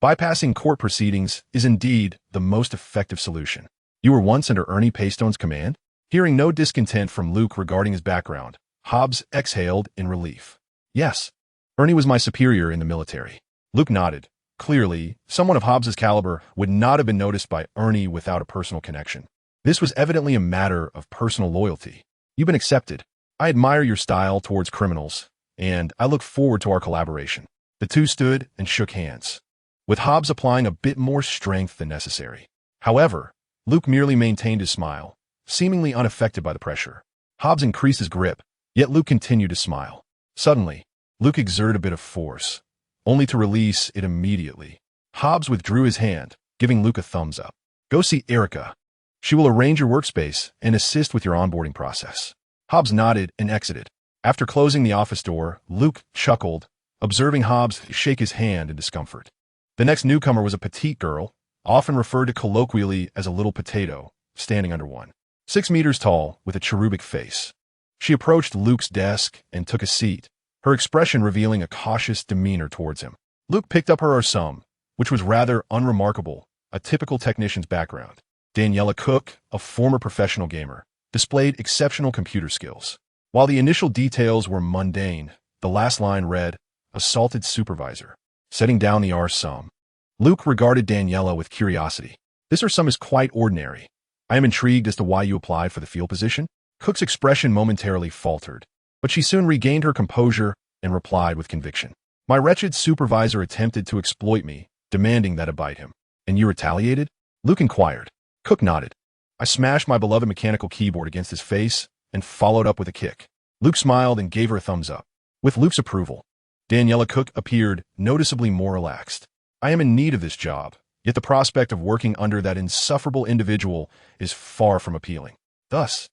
bypassing court proceedings is indeed the most effective solution. You were once under Ernie Paystone's command?" Hearing no discontent from Luke regarding his background, Hobbs exhaled in relief. Yes, Ernie was my superior in the military. Luke nodded. Clearly, someone of Hobbs's caliber would not have been noticed by Ernie without a personal connection. This was evidently a matter of personal loyalty. You've been accepted. I admire your style towards criminals, and I look forward to our collaboration. The two stood and shook hands, with Hobbs applying a bit more strength than necessary. However, Luke merely maintained his smile, seemingly unaffected by the pressure. Hobbs increased his grip, yet Luke continued to smile. Suddenly, Luke exerted a bit of force, only to release it immediately. Hobbs withdrew his hand, giving Luke a thumbs up. Go see Erica. She will arrange your workspace and assist with your onboarding process. Hobbs nodded and exited. After closing the office door, Luke chuckled, observing Hobbs shake his hand in discomfort. The next newcomer was a petite girl, often referred to colloquially as a little potato, standing under 6 meters tall with a cherubic face. She approached Luke's desk and took a seat, her expression revealing a cautious demeanor towards him. Luke picked up her arsum, which was rather unremarkable, a typical technician's background. Daniela Cook, a former professional gamer, displayed exceptional computer skills. While the initial details were mundane, the last line read, Assaulted Supervisor. Setting down the arsum, Luke regarded Daniela with curiosity. This arsum is quite ordinary. I am intrigued as to why you applied for the field position. Cook's expression momentarily faltered, but she soon regained her composure and replied with conviction. My wretched supervisor attempted to exploit me, demanding that I bite him. And you retaliated? Luke inquired. Cook nodded. I smashed my beloved mechanical keyboard against his face and followed up with a kick. Luke smiled and gave her a thumbs up. With Luke's approval, Daniela Cook appeared noticeably more relaxed. I am in need of this job, yet the prospect of working under that insufferable individual is far from appealing. Thus,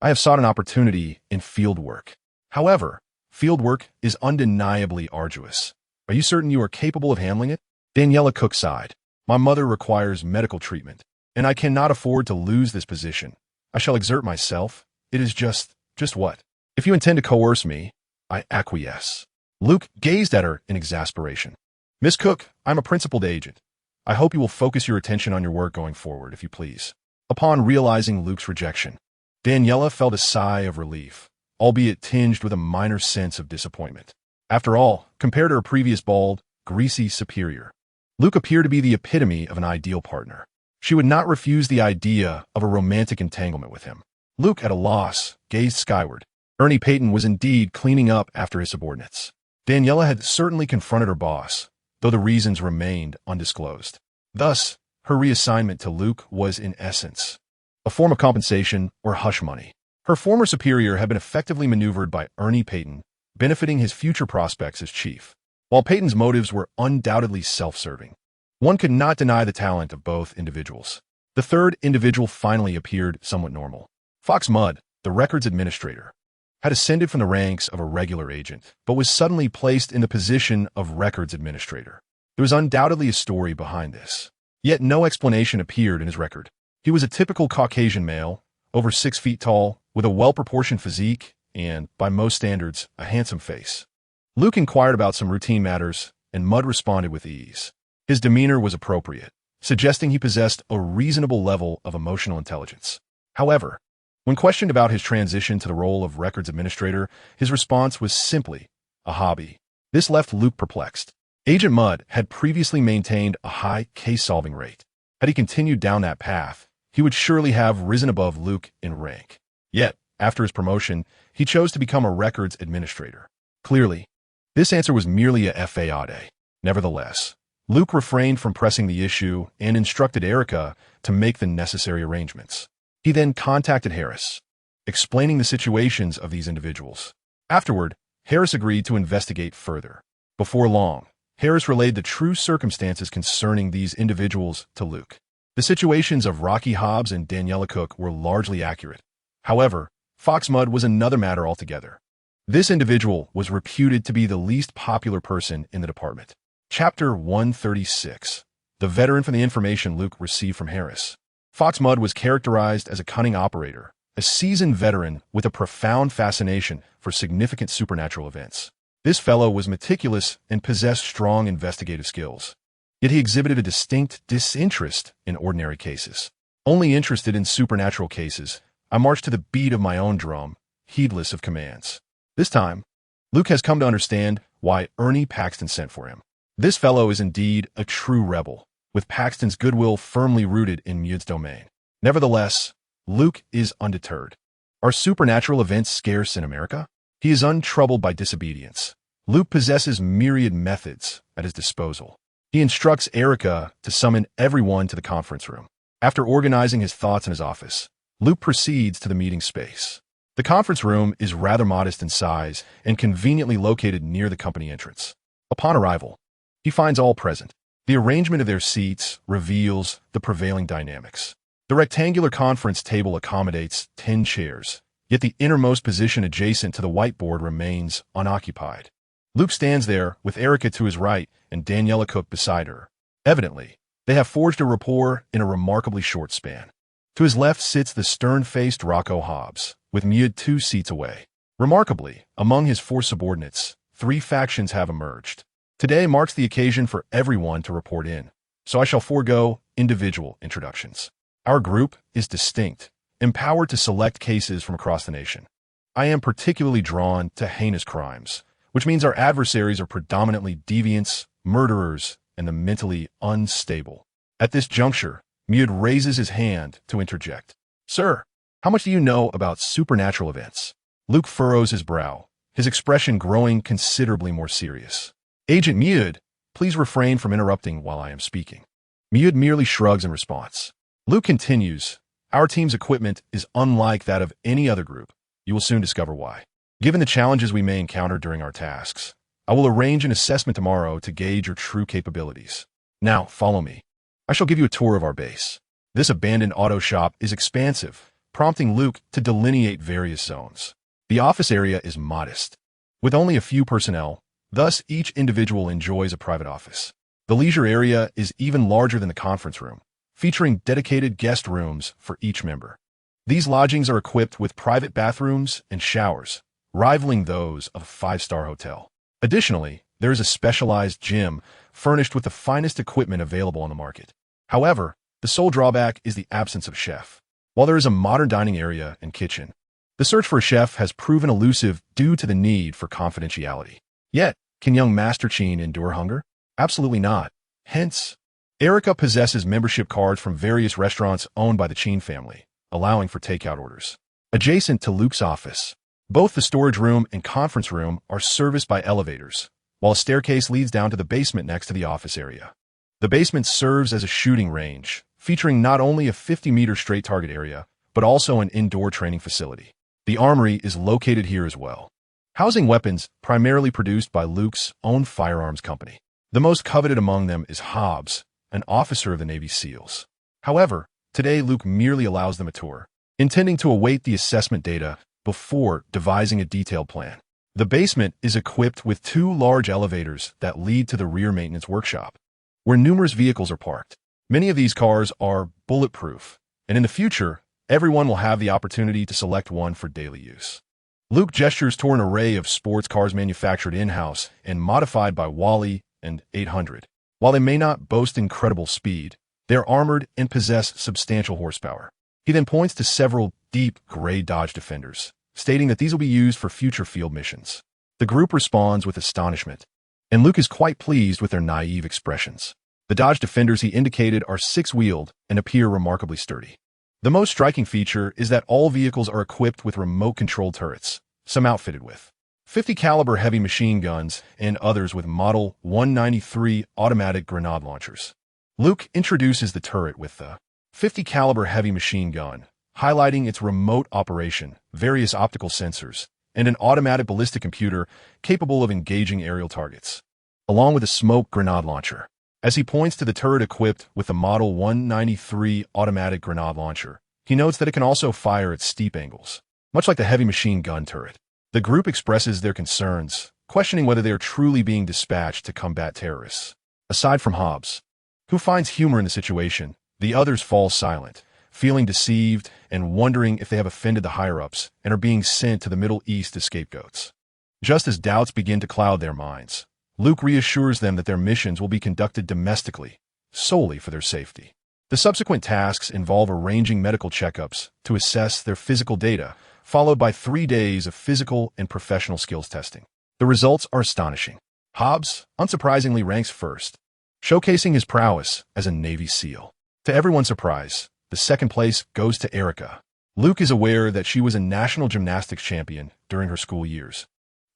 I have sought an opportunity in field work. However, field work is undeniably arduous. Are you certain you are capable of handling it? Daniela Cook sighed. My mother requires medical treatment, and I cannot afford to lose this position. I shall exert myself. It is just what? If you intend to coerce me, I acquiesce. Luke gazed at her in exasperation. Miss Cook, I'm a principled agent. I hope you will focus your attention on your work going forward, if you please. Upon realizing Luke's rejection, Daniela felt a sigh of relief, albeit tinged with a minor sense of disappointment. After all, compared to her previous bald, greasy superior, Luke appeared to be the epitome of an ideal partner. She would not refuse the idea of a romantic entanglement with him. Luke, at a loss, gazed skyward. Ernie Payton was indeed cleaning up after his subordinates. Daniela had certainly confronted her boss, though the reasons remained undisclosed. Thus, her reassignment to Luke was, in essence, a form of compensation or hush money. Her former superior had been effectively maneuvered by Ernie Payton, benefiting his future prospects as chief. While Payton's motives were undoubtedly self-serving, one could not deny the talent of both individuals. The third individual finally appeared somewhat normal. Fox Mudd, the records administrator, had ascended from the ranks of a regular agent, but was suddenly placed in the position of records administrator. There was undoubtedly a story behind this, yet no explanation appeared in his record. He was a typical Caucasian male, over 6 feet tall, with a well-proportioned physique and, by most standards, a handsome face. Luke inquired about some routine matters, and Mudd responded with ease. His demeanor was appropriate, suggesting he possessed a reasonable level of emotional intelligence. However, when questioned about his transition to the role of records administrator, his response was simply a hobby. This left Luke perplexed. Agent Mudd had previously maintained a high case-solving rate. Had he continued down that path, he would surely have risen above Luke in rank. Yet, after his promotion, he chose to become a records administrator. Clearly, this answer was merely a fade. Nevertheless, Luke refrained from pressing the issue and instructed Erica to make the necessary arrangements. He then contacted Harris, explaining the situations of these individuals. Afterward, Harris agreed to investigate further. Before long, Harris relayed the true circumstances concerning these individuals to Luke. The situations of Rocky Hobbs and Daniela Cook were largely accurate. However, Fox Mudd was another matter altogether. This individual was reputed to be the least popular person in the department. Chapter 136. The veteran from the information Luke received from Harris. Fox Mudd was characterized as a cunning operator, a seasoned veteran with a profound fascination for significant supernatural events. This fellow was meticulous and possessed strong investigative skills. Yet he exhibited a distinct disinterest in ordinary cases. Only interested in supernatural cases, I marched to the beat of my own drum, heedless of commands. This time, Luke has come to understand why Ernie Paxton sent for him. This fellow is indeed a true rebel, with Paxton's goodwill firmly rooted in Mude's domain. Nevertheless, Luke is undeterred. Are supernatural events scarce in America? He is untroubled by disobedience. Luke possesses myriad methods at his disposal. He instructs Erica to summon everyone to the conference room. After organizing his thoughts in his office, Luke proceeds to the meeting space. The conference room is rather modest in size and conveniently located near the company entrance. Upon arrival, he finds all present. The arrangement of their seats reveals the prevailing dynamics. The rectangular conference table accommodates 10 chairs, yet the innermost position adjacent to the whiteboard remains unoccupied. Luke stands there with Erica to his right and Daniela Cook beside her. Evidently, they have forged a rapport in a remarkably short span. To his left sits the stern-faced Rocco Hobbs, with Mude 2 seats away. Remarkably, among his 4 subordinates, 3 factions have emerged. Today marks the occasion for everyone to report in, so I shall forego individual introductions. Our group is distinct, empowered to select cases from across the nation. I am particularly drawn to heinous crimes, which means our adversaries are predominantly deviants, murderers, and the mentally unstable. At this juncture, Mude raises his hand to interject. Sir, how much do you know about supernatural events? Luke furrows his brow, his expression growing considerably more serious. Agent Mude, please refrain from interrupting while I am speaking. Mude merely shrugs in response. Luke continues, our team's equipment is unlike that of any other group. You will soon discover why. Given the challenges we may encounter during our tasks, I will arrange an assessment tomorrow to gauge your true capabilities. Now, follow me. I shall give you a tour of our base. This abandoned auto shop is expansive, prompting Luke to delineate various zones. The office area is modest, with only a few personnel, thus each individual enjoys a private office. The leisure area is even larger than the conference room, featuring dedicated guest rooms for each member. These lodgings are equipped with private bathrooms and showers, rivaling those of a 5-star hotel. Additionally, there is a specialized gym furnished with the finest equipment available on the market. However, the sole drawback is the absence of a chef. While there is a modern dining area and kitchen, the search for a chef has proven elusive due to the need for confidentiality. Yet, can young Master Cheen endure hunger? Absolutely not. Hence, Erica possesses membership cards from various restaurants owned by the Cheen family, allowing for takeout orders. Adjacent to Luke's office, both the storage room and conference room are serviced by elevators, while a staircase leads down to the basement next to the office area. The basement serves as a shooting range, featuring not only a 50-meter straight target area, but also an indoor training facility. The armory is located here as well, housing weapons primarily produced by Luke's own firearms company. The most coveted among them is Hobbs, an officer of the Navy SEALs. However, today Luke merely allows them a tour, intending to await the assessment data before devising a detailed plan. The basement is equipped with 2 large elevators that lead to the rear maintenance workshop, where numerous vehicles are parked. Many of these cars are bulletproof, and in the future, everyone will have the opportunity to select one for daily use. Luke gestures toward an array of sports cars manufactured in-house and modified by Wally and 800. While they may not boast incredible speed, they are armored and possess substantial horsepower. He then points to several deep gray Dodge Defenders, stating that these will be used for future field missions. The group responds with astonishment, and Luke is quite pleased with their naive expressions. The Dodge Defenders he indicated are 6-wheeled and appear remarkably sturdy. The most striking feature is that all vehicles are equipped with remote-controlled turrets, some outfitted with 50 caliber heavy machine guns and others with Model 193 automatic grenade launchers. Luke introduces the turret with the 50 caliber heavy machine gun, highlighting its remote operation, various optical sensors, and an automatic ballistic computer capable of engaging aerial targets, along with a smoke grenade launcher. As he points to the turret equipped with the Model 193 automatic grenade launcher, he notes that it can also fire at steep angles, much like the heavy machine gun turret. The group expresses their concerns, questioning whether they are truly being dispatched to combat terrorists. Aside from Hobbs, who finds humor in the situation, the others fall silent, feeling deceived and wondering if they have offended the higher-ups and are being sent to the Middle East as scapegoats. Just as doubts begin to cloud their minds, Luke reassures them that their missions will be conducted domestically, solely for their safety. The subsequent tasks involve arranging medical checkups to assess their physical data, followed by 3 days of physical and professional skills testing. The results are astonishing. Hobbs, unsurprisingly, ranks first, showcasing his prowess as a Navy SEAL. To everyone's surprise, the second place goes to Erica. Luke is aware that she was a national gymnastics champion during her school years,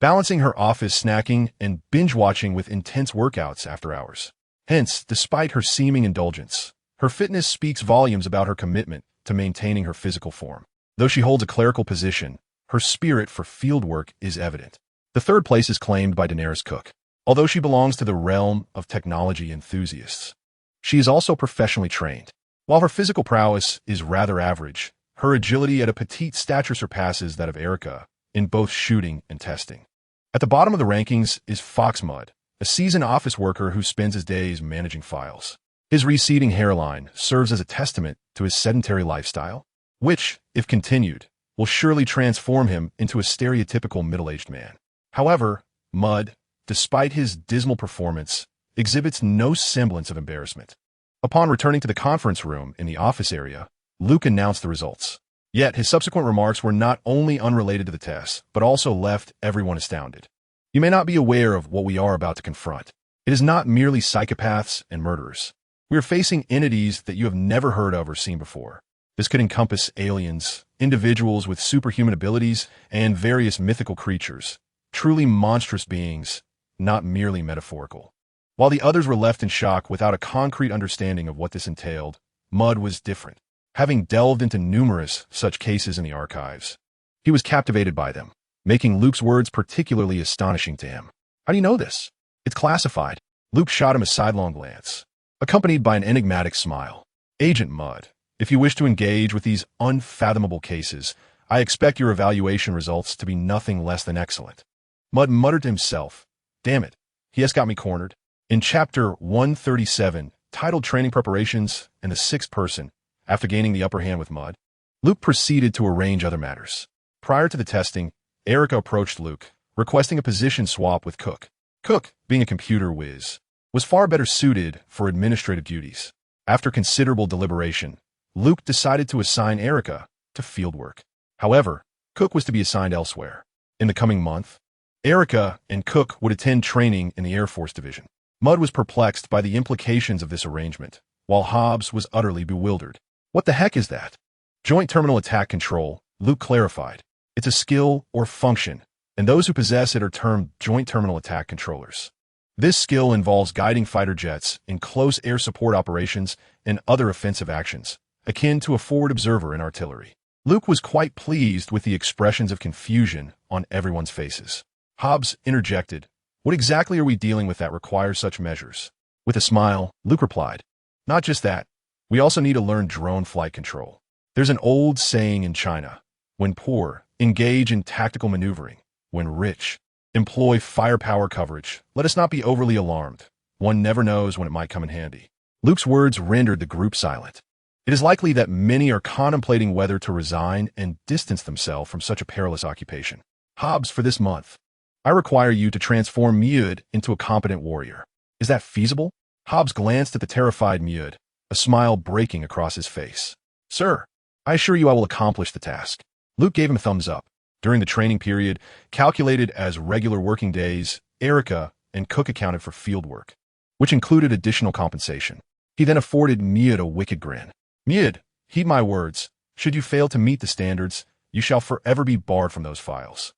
balancing her office snacking and binge-watching with intense workouts after hours. Hence, despite her seeming indulgence, her fitness speaks volumes about her commitment to maintaining her physical form. Though she holds a clerical position, her spirit for fieldwork is evident. The third place is claimed by Daenerys Cook. Although she belongs to the realm of technology enthusiasts, she is also professionally trained. While her physical prowess is rather average, her agility at a petite stature surpasses that of Erica in both shooting and testing. At the bottom of the rankings is Fox Mudd, a seasoned office worker who spends his days managing files. His receding hairline serves as a testament to his sedentary lifestyle, which, if continued, will surely transform him into a stereotypical middle-aged man. However, Mudd, despite his dismal performance, exhibits no semblance of embarrassment. Upon returning to the conference room in the office area, Luke announced the results. Yet his subsequent remarks were not only unrelated to the test, but also left everyone astounded. You may not be aware of what we are about to confront. It is not merely psychopaths and murderers. We are facing entities that you have never heard of or seen before. This could encompass aliens, individuals with superhuman abilities, and various mythical creatures, truly monstrous beings, not merely metaphorical. While the others were left in shock without a concrete understanding of what this entailed, Mudd was different. Having delved into numerous such cases in the archives, he was captivated by them, making Luke's words particularly astonishing to him. How do you know this? It's classified. Luke shot him a sidelong glance, accompanied by an enigmatic smile. Agent Mudd, if you wish to engage with these unfathomable cases, I expect your evaluation results to be nothing less than excellent. Mudd muttered to himself, damn it, he has got me cornered. In Chapter 137, titled Training Preparations and the Sixth Person, after gaining the upper hand with Mudd, Luke proceeded to arrange other matters. Prior to the testing, Erica approached Luke, requesting a position swap with Cook. Cook, being a computer whiz, was far better suited for administrative duties. After considerable deliberation, Luke decided to assign Erica to fieldwork. However, Cook was to be assigned elsewhere. In the coming month, Erica and Cook would attend training in the Air Force Division. Mudd was perplexed by the implications of this arrangement, while Hobbs was utterly bewildered. What the heck is that? Joint Terminal Attack Control, Luke clarified. It's a skill or function, and those who possess it are termed Joint Terminal Attack Controllers. This skill involves guiding fighter jets in close air support operations and other offensive actions, akin to a forward observer in artillery. Luke was quite pleased with the expressions of confusion on everyone's faces. Hobbs interjected, "What exactly are we dealing with that requires such measures?" With a smile, Luke replied, "Not just that. We also need to learn drone flight control. There's an old saying in China, when poor, engage in tactical maneuvering. When rich, employ firepower coverage. Let us not be overly alarmed. One never knows when it might come in handy." Luke's words rendered the group silent. It is likely that many are contemplating whether to resign and distance themselves from such a perilous occupation. Hobbs, for this month, I require you to transform Mudd into a competent warrior. Is that feasible? Hobbs glanced at the terrified Mudd, a smile breaking across his face. Sir, I assure you I will accomplish the task. Luke gave him a thumbs up. During the training period, calculated as regular working days, Erica and Cook accounted for field work, which included additional compensation. He then afforded Mudd a wicked grin. Mudd, heed my words. Should you fail to meet the standards, you shall forever be barred from those files.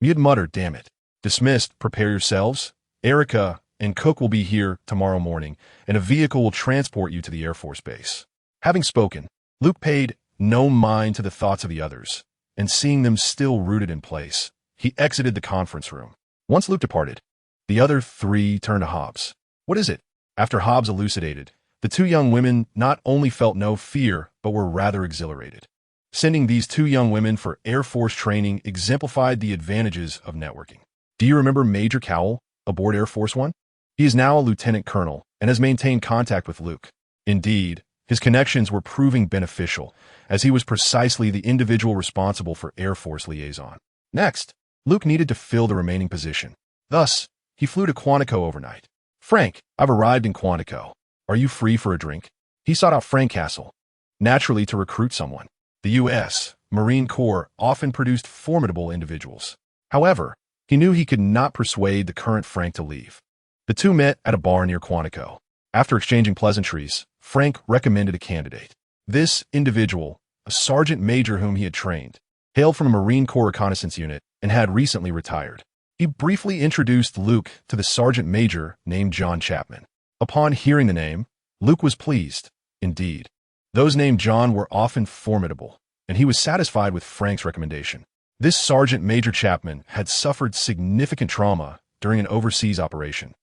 Mudd muttered, damn it. Dismissed, prepare yourselves. Erica and Cook will be here tomorrow morning, and a vehicle will transport you to the Air Force Base. Having spoken, Luke paid no mind to the thoughts of the others, and seeing them still rooted in place, he exited the conference room. Once Luke departed, the other three turned to Hobbs. What is it? After Hobbs elucidated, the two young women not only felt no fear, but were rather exhilarated. Sending these two young women for Air Force training exemplified the advantages of networking. Do you remember Major Cowell aboard Air Force One? He is now a lieutenant colonel and has maintained contact with Luke. Indeed, his connections were proving beneficial, as he was precisely the individual responsible for Air Force liaison. Next, Luke needed to fill the remaining position. Thus, he flew to Quantico overnight. Frank, I've arrived in Quantico. Are you free for a drink? He sought out Frank Castle, naturally to recruit someone. The U.S., Marine Corps often produced formidable individuals. However, he knew he could not persuade the current Frank to leave. The two met at a bar near Quantico. After exchanging pleasantries, Frank recommended a candidate. This individual, a sergeant major whom he had trained, hailed from a Marine Corps reconnaissance unit and had recently retired. He briefly introduced Luke to the sergeant major named John Chapman. Upon hearing the name, Luke was pleased. Indeed, those named John were often formidable, and he was satisfied with Frank's recommendation. This Sergeant Major Chapman had suffered significant trauma during an overseas operation,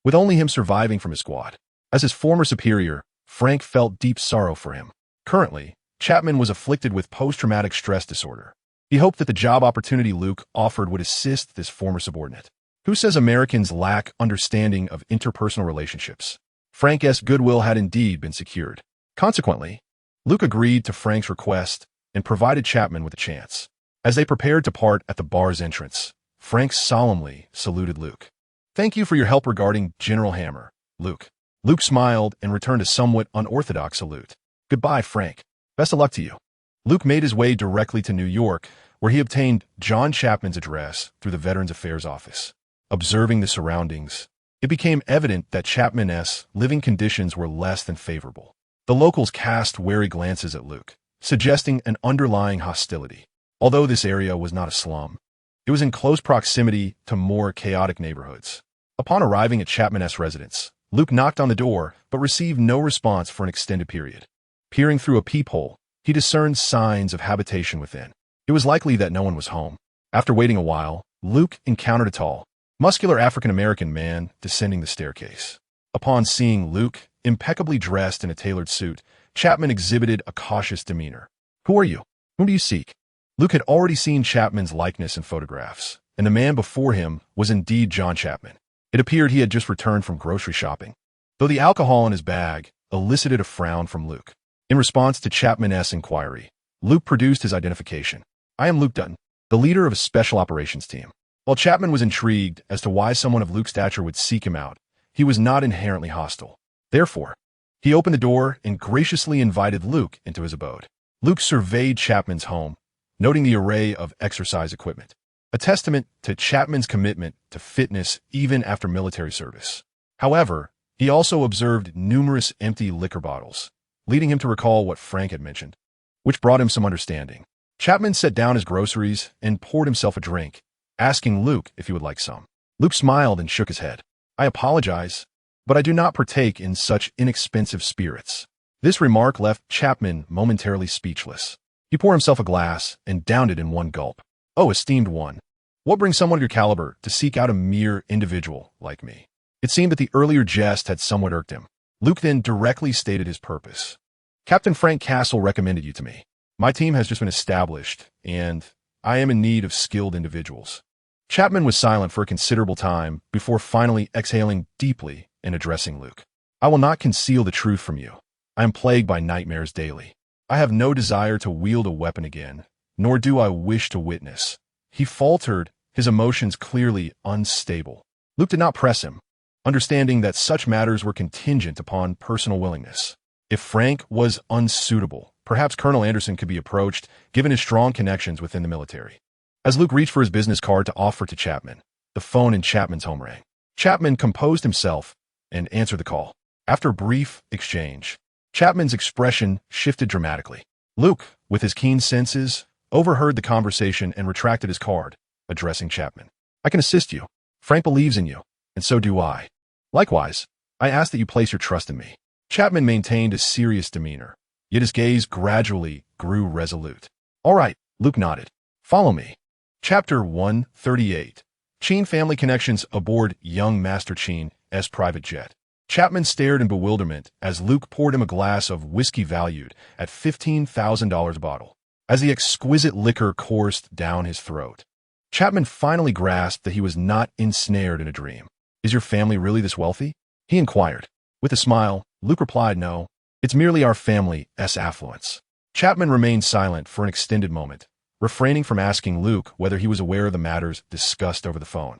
with only him surviving from his squad. As his former superior, Frank felt deep sorrow for him. Currently, Chapman was afflicted with post-traumatic stress disorder. He hoped that the job opportunity Luke offered would assist this former subordinate. Who says Americans lack understanding of interpersonal relationships? Frank's goodwill had indeed been secured. Consequently, Luke agreed to Frank's request and provided Chapman with a chance. As they prepared to part at the bar's entrance, Frank solemnly saluted Luke. "Thank you for your help regarding General Hammer, Luke." Luke smiled and returned a somewhat unorthodox salute. "Goodbye, Frank. Best of luck to you." Luke made his way directly to New York, where he obtained John Chapman's address through the Veterans Affairs Office. Observing the surroundings, it became evident that Chapman's living conditions were less than favorable. The locals cast wary glances at Luke, suggesting an underlying hostility. Although this area was not a slum, it was in close proximity to more chaotic neighborhoods. Upon arriving at Chapman's residence, Luke knocked on the door but received no response for an extended period. Peering through a peephole, he discerned signs of habitation within. It was likely that no one was home. After waiting a while, Luke encountered a tall, muscular African-American man descending the staircase. Upon seeing Luke, impeccably dressed in a tailored suit, Chapman exhibited a cautious demeanor. "Who are you? Whom do you seek?" Luke had already seen Chapman's likeness in photographs, and the man before him was indeed John Chapman. It appeared he had just returned from grocery shopping, though the alcohol in his bag elicited a frown from Luke. In response to Chapman's inquiry, Luke produced his identification. "I am Luke Dutton, the leader of a special operations team." While Chapman was intrigued as to why someone of Luke's stature would seek him out, he was not inherently hostile. Therefore, he opened the door and graciously invited Luke into his abode. Luke surveyed Chapman's home, noting the array of exercise equipment, a testament to Chapman's commitment to fitness even after military service. However, he also observed numerous empty liquor bottles, leading him to recall what Frank had mentioned, which brought him some understanding. Chapman set down his groceries and poured himself a drink, asking Luke if he would like some. Luke smiled and shook his head. "I apologize, but I do not partake in such inexpensive spirits." This remark left Chapman momentarily speechless. He poured himself a glass and downed it in one gulp. "Oh, esteemed one, what brings someone of your caliber to seek out a mere individual like me?" It seemed that the earlier jest had somewhat irked him. Luke then directly stated his purpose. "Captain Frank Castle recommended you to me. My team has just been established, and I am in need of skilled individuals." Chapman was silent for a considerable time before finally exhaling deeply and addressing Luke. "I will not conceal the truth from you. I am plagued by nightmares daily. I have no desire to wield a weapon again, nor do I wish to witness." He faltered, his emotions clearly unstable. Luke did not press him, understanding that such matters were contingent upon personal willingness. If Frank was unsuitable, perhaps Colonel Anderson could be approached, given his strong connections within the military. As Luke reached for his business card to offer to Chapman, the phone in Chapman's home rang. Chapman composed himself and answered the call. After a brief exchange, Chapman's expression shifted dramatically. Luke, with his keen senses, overheard the conversation and retracted his card, addressing Chapman. "I can assist you. Frank believes in you, and so do I. Likewise, I ask that you place your trust in me." Chapman maintained a serious demeanor, yet his gaze gradually grew resolute. "All right," Luke nodded. "Follow me." Chapter 138. Cheen Family Connections aboard young Master Cheen's private jet. Chapman stared in bewilderment as Luke poured him a glass of whiskey valued at $15,000 a bottle. As the exquisite liquor coursed down his throat, Chapman finally grasped that he was not ensnared in a dream. "Is your family really this wealthy?" he inquired. With a smile, Luke replied, "No, it's merely our family's affluence." Chapman remained silent for an extended moment, refraining from asking Luke whether he was aware of the matters discussed over the phone.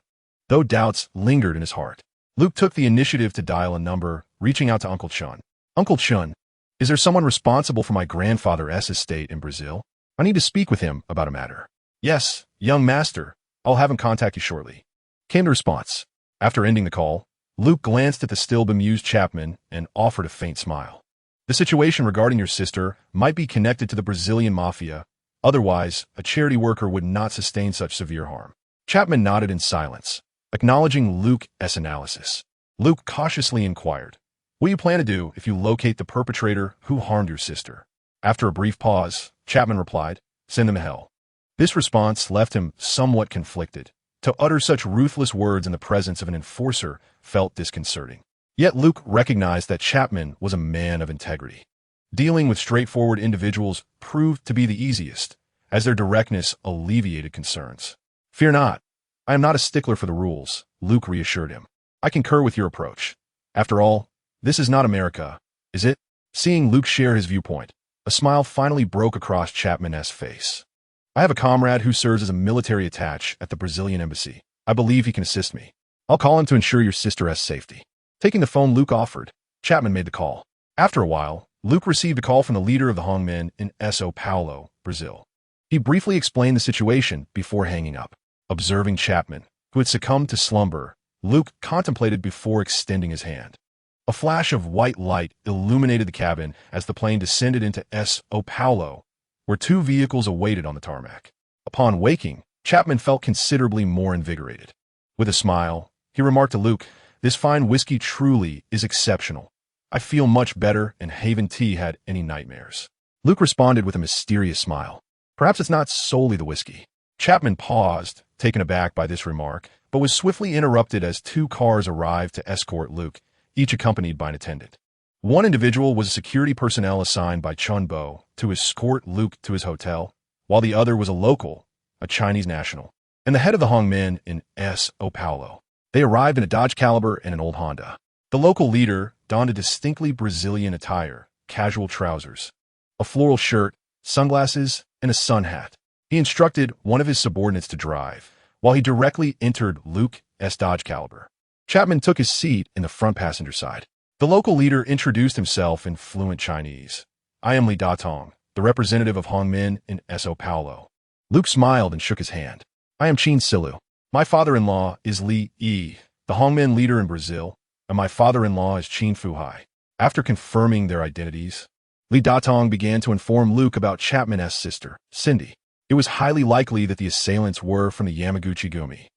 Though doubts lingered in his heart, Luke took the initiative to dial a number, reaching out to Uncle Chun. "Uncle Chun, is there someone responsible for my grandfather's estate in Brazil? I need to speak with him about a matter. Yes, young master. I'll have him contact you shortly, came the response. After ending the call, Luke glanced at the still bemused Chapman and offered a faint smile. The situation regarding your sister might be connected to the Brazilian mafia. Otherwise, a charity worker would not sustain such severe harm. Chapman nodded in silence, acknowledging Luke's analysis. Luke cautiously inquired, "What do you plan to do if you locate the perpetrator who harmed your sister?" After a brief pause, Chapman replied, "Send them to hell." This response left him somewhat conflicted. To utter such ruthless words in the presence of an enforcer felt disconcerting. Yet Luke recognized that Chapman was a man of integrity. Dealing with straightforward individuals proved to be the easiest, as their directness alleviated concerns. "Fear not. I am not a stickler for the rules," Luke reassured him. "I concur with your approach. After all, this is not America, is it?" Seeing Luke share his viewpoint, a smile finally broke across Chapman's face. "I have a comrade who serves as a military attaché at the Brazilian embassy. I believe he can assist me. I'll call him to ensure your sister's safety." Taking the phone Luke offered, Chapman made the call. After a while, Luke received a call from the leader of the Hongmen in São Paulo, Brazil. He briefly explained the situation before hanging up. Observing Chapman, who had succumbed to slumber, Luke contemplated before extending his hand. A flash of white light illuminated the cabin as the plane descended into São Paulo, where two vehicles awaited on the tarmac. Upon waking, Chapman felt considerably more invigorated. With a smile, he remarked to Luke, "This fine whiskey truly is exceptional. I feel much better and haven't had any nightmares." Luke responded with a mysterious smile. "Perhaps it's not solely the whiskey." Chapman paused, taken aback by this remark, but was swiftly interrupted as two cars arrived to escort Luke, each accompanied by an attendant. One individual was a security personnel assigned by Chunbo to escort Luke to his hotel, while the other was a local, a Chinese national, and the head of the Hongmen in São Paulo. They arrived in a Dodge Caliber and an old Honda. The local leader donned a distinctly Brazilian attire, casual trousers, a floral shirt, sunglasses, and a sun hat. He instructed one of his subordinates to drive, while he directly entered Luke's Dodge Caliber. Chapman took his seat in the front passenger side. The local leader introduced himself in fluent Chinese. "I am Li Datong, the representative of Hongmen in São Paulo." Luke smiled and shook his hand. "I am Chin Silu. My father-in-law is Li Yi, the Hongmen leader in Brazil, and my father-in-law is Chin Fuhai." After confirming their identities, Li Datong began to inform Luke about Chapman's sister, Cindy. It was highly likely that the assailants were from the Yamaguchi-gumi.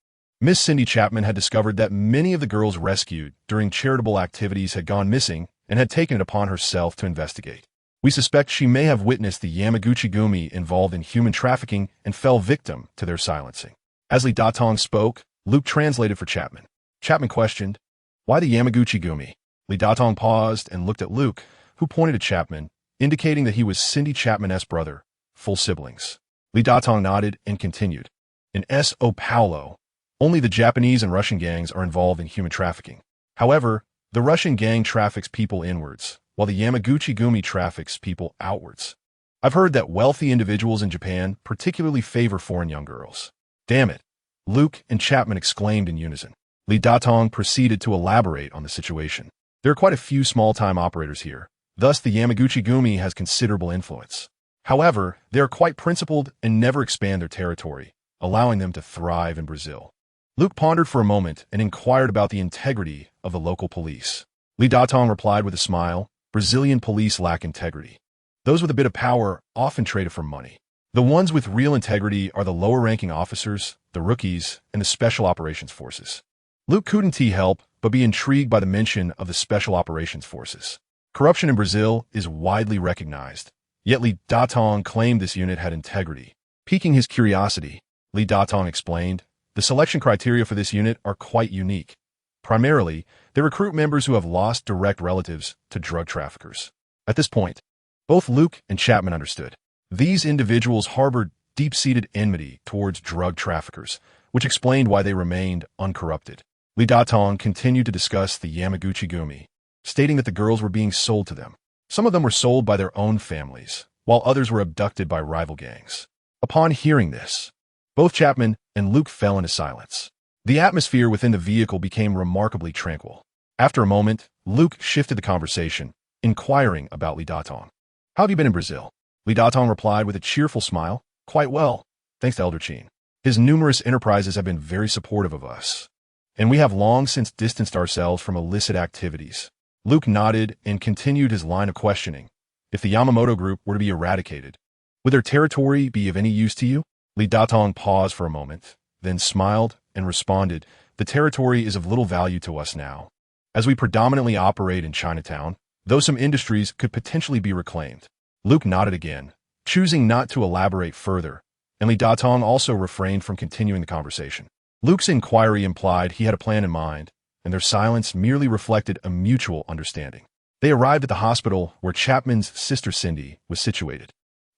Miss Cindy Chapman had discovered that many of the girls rescued during charitable activities had gone missing and had taken it upon herself to investigate. "We suspect she may have witnessed the Yamaguchi-gumi involved in human trafficking and fell victim to their silencing." As Li Datong spoke, Luke translated for Chapman. Chapman questioned, "Why the Yamaguchi-gumi?" Li Datong paused and looked at Luke, who pointed to Chapman, indicating that he was Cindy Chapman's brother, full siblings. Li Datong nodded and continued, "In São Paulo, only the Japanese and Russian gangs are involved in human trafficking. However, the Russian gang traffics people inwards, while the Yamaguchi-gumi traffics people outwards. I've heard that wealthy individuals in Japan particularly favor foreign young girls." "Damn it!" Luke and Chapman exclaimed in unison. Li Datong proceeded to elaborate on the situation. "There are quite a few small-time operators here. Thus, the Yamaguchi-gumi has considerable influence. However, they are quite principled and never expand their territory, allowing them to thrive in Brazil." Luke pondered for a moment and inquired about the integrity of the local police. Li Datong replied with a smile, "Brazilian police lack integrity. Those with a bit of power often trade it for money. The ones with real integrity are the lower-ranking officers, the rookies, and the Special Operations Forces." Luke couldn't help but be intrigued by the mention of the Special Operations Forces. Corruption in Brazil is widely recognized, yet Li Datong claimed this unit had integrity. Piquing his curiosity, Li Datong explained, "The selection criteria for this unit are quite unique. Primarily, they recruit members who have lost direct relatives to drug traffickers." At this point, both Luke and Chapman understood. These individuals harbored deep-seated enmity towards drug traffickers, which explained why they remained uncorrupted. Li Datong continued to discuss the Yamaguchi-gumi, stating that the girls were being sold to them. Some of them were sold by their own families, while others were abducted by rival gangs. Upon hearing this, both Chapman and Luke fell into silence. The atmosphere within the vehicle became remarkably tranquil. After a moment, Luke shifted the conversation, inquiring about Li Datong. "How have you been in Brazil?" Li Datong replied with a cheerful smile. Quite well, thanks to Elder Qin. His numerous enterprises have been very supportive of us, and we have long since distanced ourselves from illicit activities. Luke nodded and continued his line of questioning. If the Yamamoto group were to be eradicated, would their territory be of any use to you? Li Datong paused for a moment, then smiled and responded, the territory is of little value to us now, as we predominantly operate in Chinatown, though some industries could potentially be reclaimed. Luke nodded again, choosing not to elaborate further, and Li Datong also refrained from continuing the conversation. Luke's inquiry implied he had a plan in mind, and their silence merely reflected a mutual understanding. They arrived at the hospital where Chapman's sister Cindy was situated.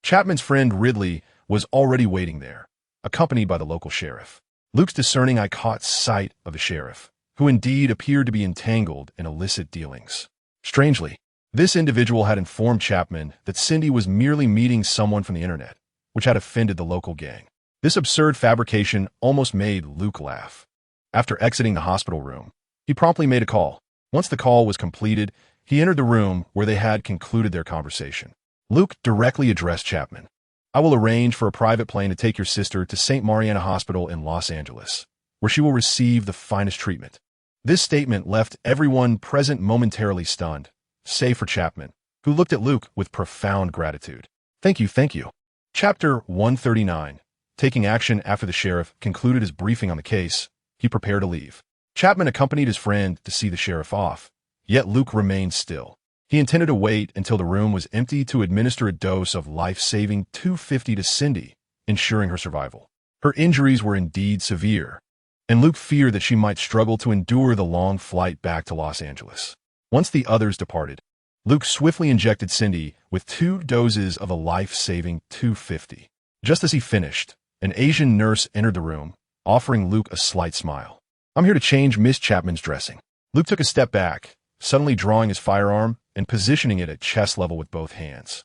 Chapman's friend Ridley was already waiting there, accompanied by the local sheriff. Luke's discerning eye caught sight of the sheriff, who indeed appeared to be entangled in illicit dealings. Strangely, this individual had informed Chapman that Cindy was merely meeting someone from the internet, which had offended the local gang. This absurd fabrication almost made Luke laugh. After exiting the hospital room, he promptly made a call. Once the call was completed, he entered the room where they had concluded their conversation. Luke directly addressed Chapman. I will arrange for a private plane to take your sister to St. Mariana Hospital in Los Angeles, where she will receive the finest treatment. This statement left everyone present momentarily stunned, save for Chapman, who looked at Luke with profound gratitude. Thank you, thank you. Chapter 139. Taking action after the sheriff concluded his briefing on the case, he prepared to leave. Chapman accompanied his friend to see the sheriff off, yet Luke remained still. He intended to wait until the room was empty to administer a dose of life-saving 250 to Cindy, ensuring her survival. Her injuries were indeed severe, and Luke feared that she might struggle to endure the long flight back to Los Angeles. Once the others departed, Luke swiftly injected Cindy with 2 doses of a life-saving 250. Just as he finished, an Asian nurse entered the room, offering Luke a slight smile. I'm here to change Miss Chapman's dressing. Luke took a step back, suddenly drawing his firearm and positioning it at chest level with both hands.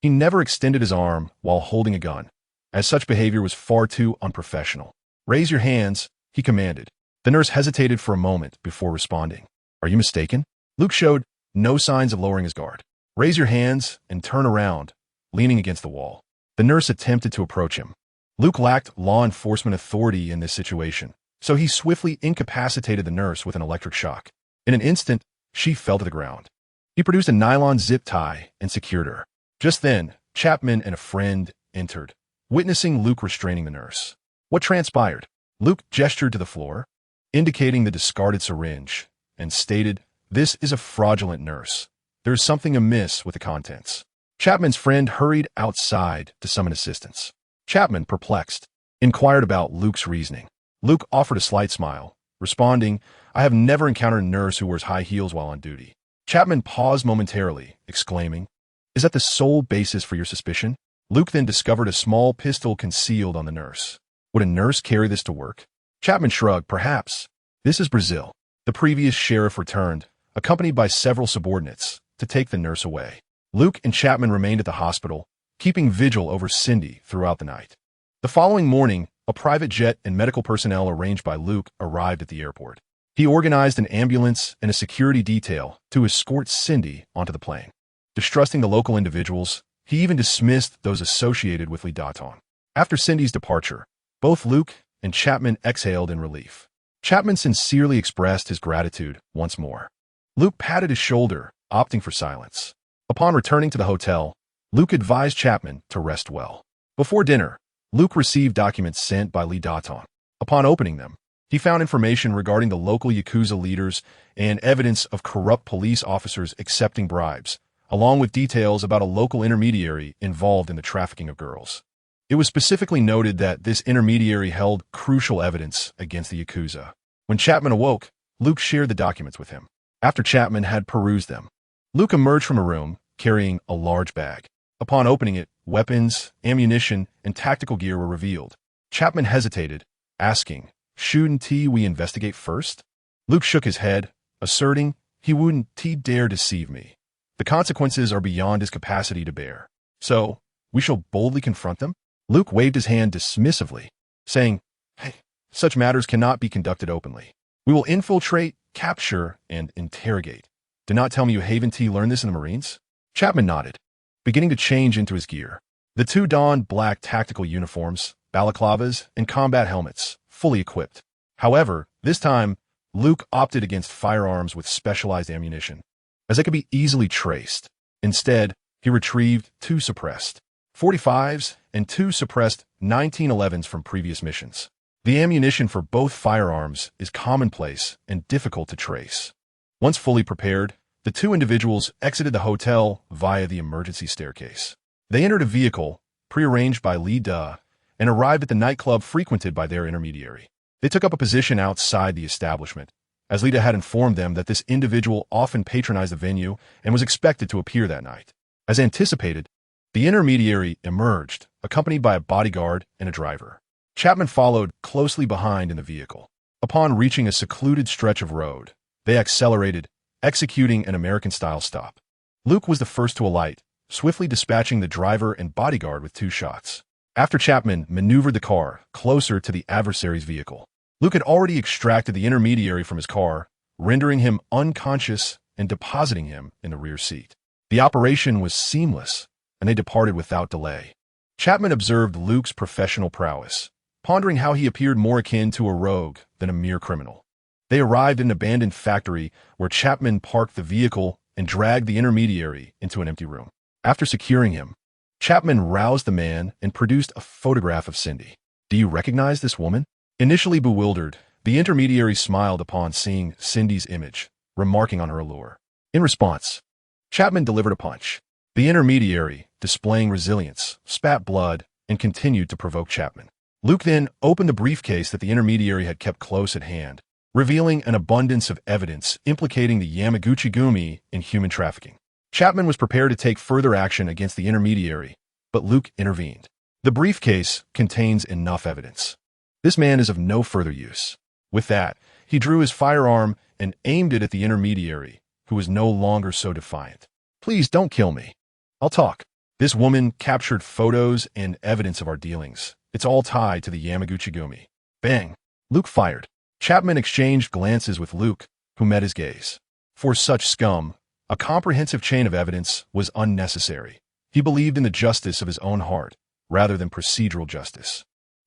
He never extended his arm while holding a gun, as such behavior was far too unprofessional. Raise your hands, he commanded. The nurse hesitated for a moment before responding. Are you mistaken? Luke showed no signs of lowering his guard. Raise your hands and turn around, leaning against the wall. The nurse attempted to approach him. Luke lacked law enforcement authority in this situation, so he swiftly incapacitated the nurse with an electric shock. In an instant, she fell to the ground. He produced a nylon zip tie and secured her. Just then, Chapman and a friend entered, witnessing Luke restraining the nurse. What transpired? Luke gestured to the floor, indicating the discarded syringe, and stated, "This is a fraudulent nurse. There is something amiss with the contents." Chapman's friend hurried outside to summon assistance. Chapman, perplexed, inquired about Luke's reasoning. Luke offered a slight smile, responding, I have never encountered a nurse who wears high heels while on duty. Chapman paused momentarily, exclaiming, Is that the sole basis for your suspicion? Luke then discovered a small pistol concealed on the nurse. Would a nurse carry this to work? Chapman shrugged, perhaps. This is Brazil. The previous sheriff returned, accompanied by several subordinates, to take the nurse away. Luke and Chapman remained at the hospital, keeping vigil over Cindy throughout the night. The following morning, a private jet and medical personnel arranged by Luke arrived at the airport. He organized an ambulance and a security detail to escort Cindy onto the plane. Distrusting the local individuals, he even dismissed those associated with Li Datong. After Cindy's departure, both Luke and Chapman exhaled in relief. Chapman sincerely expressed his gratitude once more. Luke patted his shoulder, opting for silence. Upon returning to the hotel, Luke advised Chapman to rest well. Before dinner, Luke received documents sent by Li Datong. Upon opening them, he found information regarding the local Yakuza leaders and evidence of corrupt police officers accepting bribes, along with details about a local intermediary involved in the trafficking of girls. It was specifically noted that this intermediary held crucial evidence against the Yakuza. When Chapman awoke, Luke shared the documents with him. After Chapman had perused them, Luke emerged from a room carrying a large bag. Upon opening it, weapons, ammunition, and tactical gear were revealed. Chapman hesitated, asking, Shouldn't we investigate first? Luke shook his head, asserting, he wouldn't dare deceive me. The consequences are beyond his capacity to bear. So, we shall boldly confront them? Luke waved his hand dismissively, saying, Hey, such matters cannot be conducted openly. We will infiltrate, capture, and interrogate. Do not tell me you haven't learned this in the Marines? Chapman nodded. beginning to change into his gear. The two donned black tactical uniforms, balaclavas, and combat helmets, fully equipped. However, this time, Luke opted against firearms with specialized ammunition, as they could be easily traced. Instead, he retrieved two suppressed 45s and two suppressed 1911s from previous missions. The ammunition for both firearms is commonplace and difficult to trace. Once fully prepared, the two individuals exited the hotel via the emergency staircase. They entered a vehicle, prearranged by Lee Duh, and arrived at the nightclub frequented by their intermediary. They took up a position outside the establishment, as Lita had informed them that this individual often patronized the venue and was expected to appear that night. As anticipated, the intermediary emerged, accompanied by a bodyguard and a driver. Chapman followed closely behind in the vehicle. Upon reaching a secluded stretch of road, they accelerated, executing an American-style stop. Luke was the first to alight, swiftly dispatching the driver and bodyguard with two shots. After Chapman maneuvered the car closer to the adversary's vehicle, Luke had already extracted the intermediary from his car, rendering him unconscious and depositing him in the rear seat. The operation was seamless, and they departed without delay. Chapman observed Luke's professional prowess, pondering how he appeared more akin to a rogue than a mere criminal. They arrived at an abandoned factory where Chapman parked the vehicle and dragged the intermediary into an empty room. After securing him, Chapman roused the man and produced a photograph of Cindy. "Do you recognize this woman?" Initially bewildered, the intermediary smiled upon seeing Cindy's image, remarking on her allure. In response, Chapman delivered a punch. The intermediary, displaying resilience, spat blood and continued to provoke Chapman. Luke then opened the briefcase that the intermediary had kept close at hand, revealing an abundance of evidence implicating the Yamaguchi-gumi in human trafficking. Chapman was prepared to take further action against the intermediary, but Luke intervened. "The briefcase contains enough evidence. This man is of no further use." With that, he drew his firearm and aimed it at the intermediary, who was no longer so defiant. "Please don't kill me. I'll talk. This woman captured photos and evidence of our dealings. It's all tied to the Yamaguchi-gumi." Bang! Luke fired. Chapman exchanged glances with Luke, who met his gaze. For such scum, a comprehensive chain of evidence was unnecessary. He believed in the justice of his own heart, rather than procedural justice.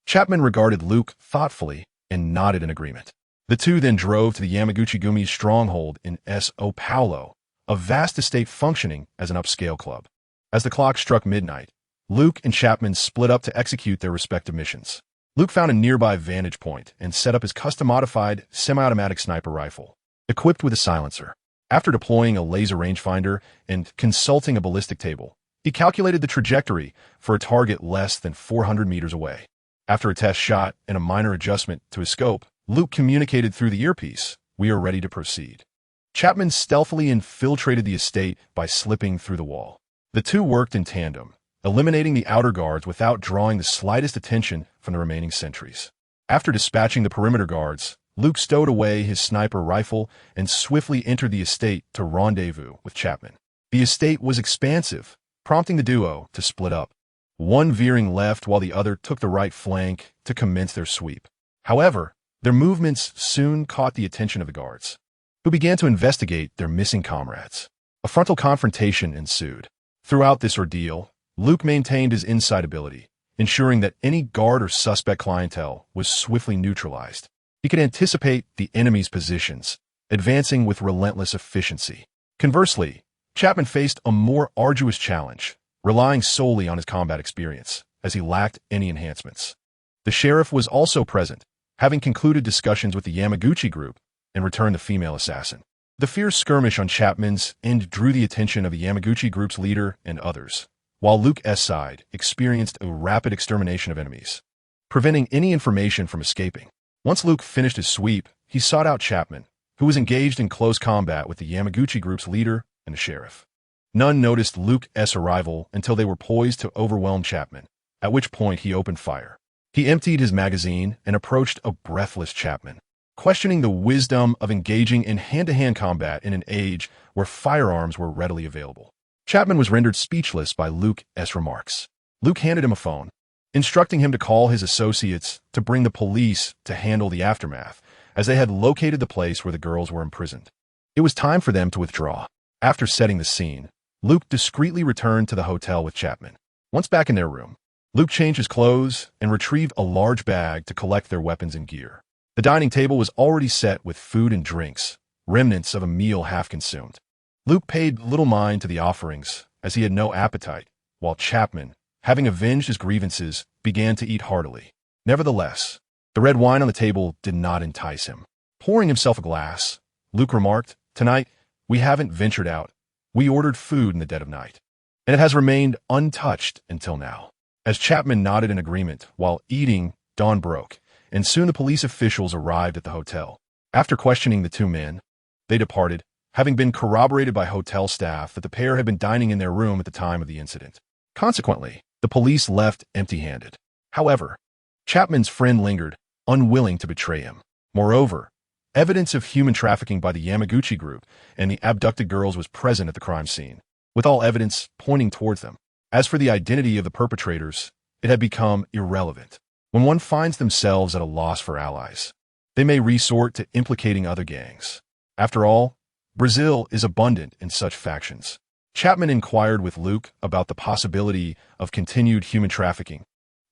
Chapman regarded Luke thoughtfully and nodded in agreement. The two then drove to the Yamaguchi-gumi's stronghold in São Paulo, a vast estate functioning as an upscale club. As the clock struck midnight, Luke and Chapman split up to execute their respective missions. Luke found a nearby vantage point and set up his custom-modified semi-automatic sniper rifle, equipped with a silencer. After deploying a laser rangefinder and consulting a ballistic table, he calculated the trajectory for a target less than 400 meters away. After a test shot and a minor adjustment to his scope, Luke communicated through the earpiece, "We are ready to proceed." Chapman stealthily infiltrated the estate by slipping through the wall. The two worked in tandem, eliminating the outer guards without drawing the slightest attention from the remaining sentries. After dispatching the perimeter guards, Luke stowed away his sniper rifle and swiftly entered the estate to rendezvous with Chapman. The estate was expansive, prompting the duo to split up, one veering left while the other took the right flank to commence their sweep. However, their movements soon caught the attention of the guards, who began to investigate their missing comrades. A frontal confrontation ensued. Throughout this ordeal, Luke maintained his insight ability, ensuring that any guard or suspect clientele was swiftly neutralized. He could anticipate the enemy's positions, advancing with relentless efficiency. Conversely, Chapman faced a more arduous challenge, relying solely on his combat experience, as he lacked any enhancements. The sheriff was also present, having concluded discussions with the Yamaguchi group and returned the female assassin. The fierce skirmish on Chapman's end drew the attention of the Yamaguchi group's leader and others, while Luke's side experienced a rapid extermination of enemies, preventing any information from escaping. Once Luke finished his sweep, he sought out Chapman, who was engaged in close combat with the Yamaguchi group's leader and the sheriff. None noticed Luke's arrival until they were poised to overwhelm Chapman, at which point he opened fire. He emptied his magazine and approached a breathless Chapman, questioning the wisdom of engaging in hand-to-hand combat in an age where firearms were readily available. Chapman was rendered speechless by Luke's remarks. Luke handed him a phone, instructing him to call his associates to bring the police to handle the aftermath, as they had located the place where the girls were imprisoned. It was time for them to withdraw. After setting the scene, Luke discreetly returned to the hotel with Chapman. Once back in their room, Luke changed his clothes and retrieved a large bag to collect their weapons and gear. The dining table was already set with food and drinks, remnants of a meal half consumed. Luke paid little mind to the offerings, as he had no appetite, while Chapman, having avenged his grievances, began to eat heartily. Nevertheless, the red wine on the table did not entice him. Pouring himself a glass, Luke remarked, "Tonight, we haven't ventured out. We ordered food in the dead of night, and it has remained untouched until now." As Chapman nodded in agreement while eating, dawn broke, and soon the police officials arrived at the hotel. After questioning the two men, they departed, having been corroborated by hotel staff that the pair had been dining in their room at the time of the incident. Consequently, the police left empty-handed. However, Chapman's friend lingered, unwilling to betray him. Moreover, evidence of human trafficking by the Yamaguchi group and the abducted girls was present at the crime scene, with all evidence pointing towards them. As for the identity of the perpetrators, it had become irrelevant. When one finds themselves at a loss for allies, they may resort to implicating other gangs. After all, Brazil is abundant in such factions. Chapman inquired with Luke about the possibility of continued human trafficking,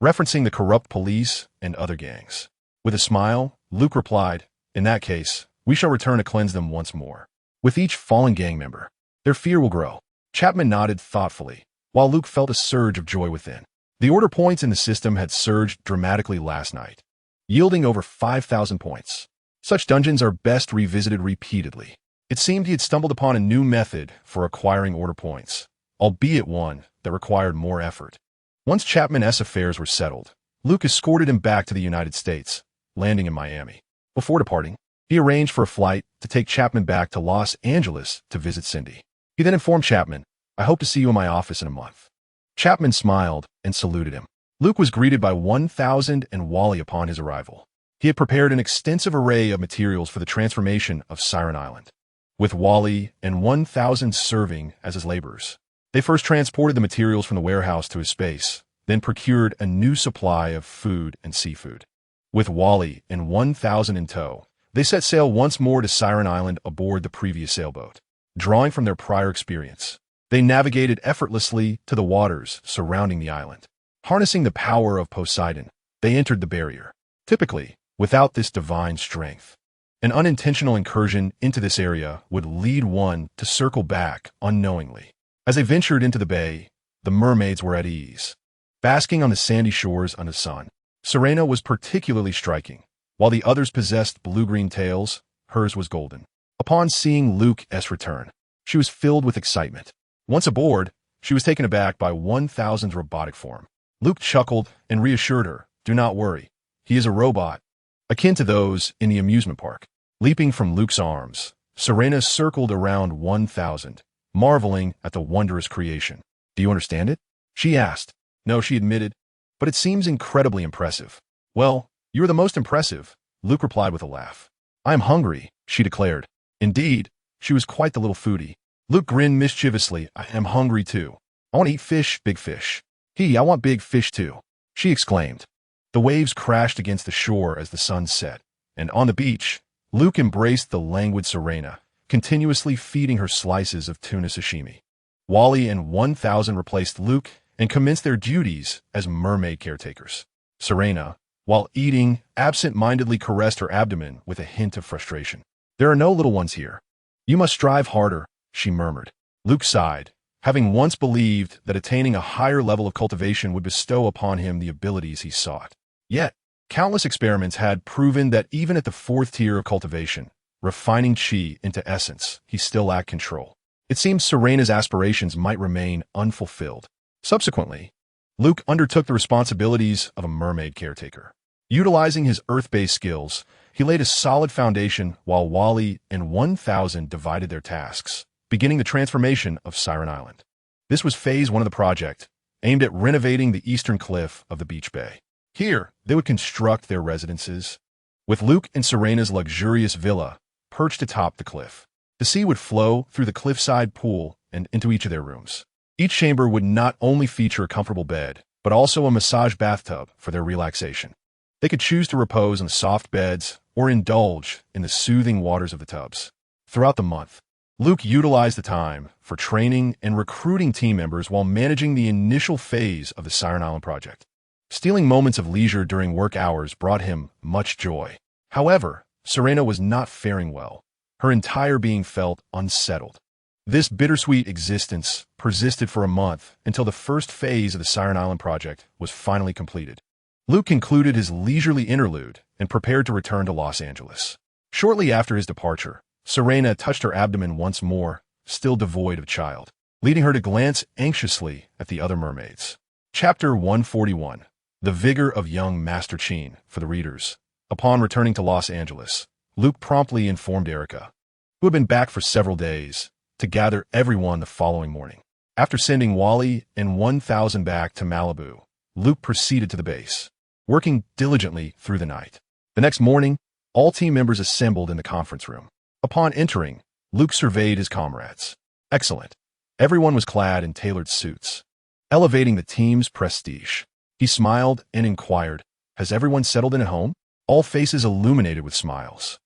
referencing the corrupt police and other gangs. With a smile, Luke replied, "In that case, we shall return to cleanse them once more. With each fallen gang member, their fear will grow." Chapman nodded thoughtfully, while Luke felt a surge of joy within. The order points in the system had surged dramatically last night, yielding over 5,000 points. Such dungeons are best revisited repeatedly. It seemed he had stumbled upon a new method for acquiring order points, albeit one that required more effort. Once Chapman's affairs were settled, Luke escorted him back to the United States, landing in Miami. Before departing, he arranged for a flight to take Chapman back to Los Angeles to visit Cindy. He then informed Chapman, "I hope to see you in my office in a month." Chapman smiled and saluted him. Luke was greeted by 1,000 and Wally upon his arrival. He had prepared an extensive array of materials for the transformation of Siren Island, with Wally and 1,000 serving as his laborers. They first transported the materials from the warehouse to his space, then procured a new supply of food and seafood. With Wally and 1,000 in tow, they set sail once more to Siren Island aboard the previous sailboat. Drawing from their prior experience, they navigated effortlessly to the waters surrounding the island. Harnessing the power of Poseidon, they entered the barrier. Typically, without this divine strength, an unintentional incursion into this area would lead one to circle back unknowingly. As they ventured into the bay, the mermaids were at ease, basking on the sandy shores under the sun. Serena was particularly striking. While the others possessed blue-green tails, hers was golden. Upon seeing Luke's return, she was filled with excitement. Once aboard, she was taken aback by 1,000's robotic form. Luke chuckled and reassured her, "Do not worry. He is a robot, akin to those in the amusement park." Leaping from Luke's arms, Serena circled around 1,000, marveling at the wondrous creation. "Do you understand it?" she asked. "No," she admitted, "but it seems incredibly impressive." "Well, you are the most impressive," Luke replied with a laugh. "I am hungry," she declared. Indeed, she was quite the little foodie. Luke grinned mischievously. "I am hungry too. I want to eat fish, big fish." "I want big fish too," she exclaimed. The waves crashed against the shore as the sun set, and on the beach, Luke embraced the languid Serena, continuously feeding her slices of tuna sashimi. Wally and 1,000 replaced Luke and commenced their duties as mermaid caretakers. Serena, while eating, absent-mindedly caressed her abdomen with a hint of frustration. "There are no little ones here. You must strive harder," she murmured. Luke sighed, having once believed that attaining a higher level of cultivation would bestow upon him the abilities he sought. Yet, countless experiments had proven that even at the 4th tier of cultivation, refining chi into essence, he still lacked control. It seemed Serena's aspirations might remain unfulfilled. Subsequently, Luke undertook the responsibilities of a mermaid caretaker. Utilizing his earth-based skills, he laid a solid foundation while Wally and 1,000 divided their tasks, beginning the transformation of Siren Island. This was phase 1 of the project, aimed at renovating the eastern cliff of the beach bay. Here, they would construct their residences, with Luke and Serena's luxurious villa perched atop the cliff. The sea would flow through the cliffside pool and into each of their rooms. Each chamber would not only feature a comfortable bed, but also a massage bathtub for their relaxation. They could choose to repose on the soft beds or indulge in the soothing waters of the tubs. Throughout the month, Luke utilized the time for training and recruiting team members while managing the initial phase of the Siren Island project. Stealing moments of leisure during work hours brought him much joy. However, Serena was not faring well. Her entire being felt unsettled. This bittersweet existence persisted for a month until the first phase of the Siren Island project was finally completed. Luke concluded his leisurely interlude and prepared to return to Los Angeles. Shortly after his departure, Serena touched her abdomen once more, still devoid of child, leading her to glance anxiously at the other mermaids. Chapter 141. The Vigor of Young Master Cheen. For the readers. Upon returning to Los Angeles, Luke promptly informed Erica, who had been back for several days, to gather everyone the following morning. After sending Wally and 1,000 back to Malibu, Luke proceeded to the base, working diligently through the night. The next morning, all team members assembled in the conference room. Upon entering, Luke surveyed his comrades. Excellent. Everyone was clad in tailored suits, elevating the team's prestige. He smiled and inquired, "Has everyone settled in at home?" All faces illuminated with smiles.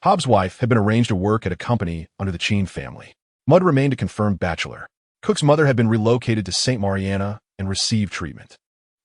Hobbs' wife had been arranged to work at a company under the Cheen family. Mudd remained a confirmed bachelor. Cook's mother had been relocated to St. Mariana and received treatment.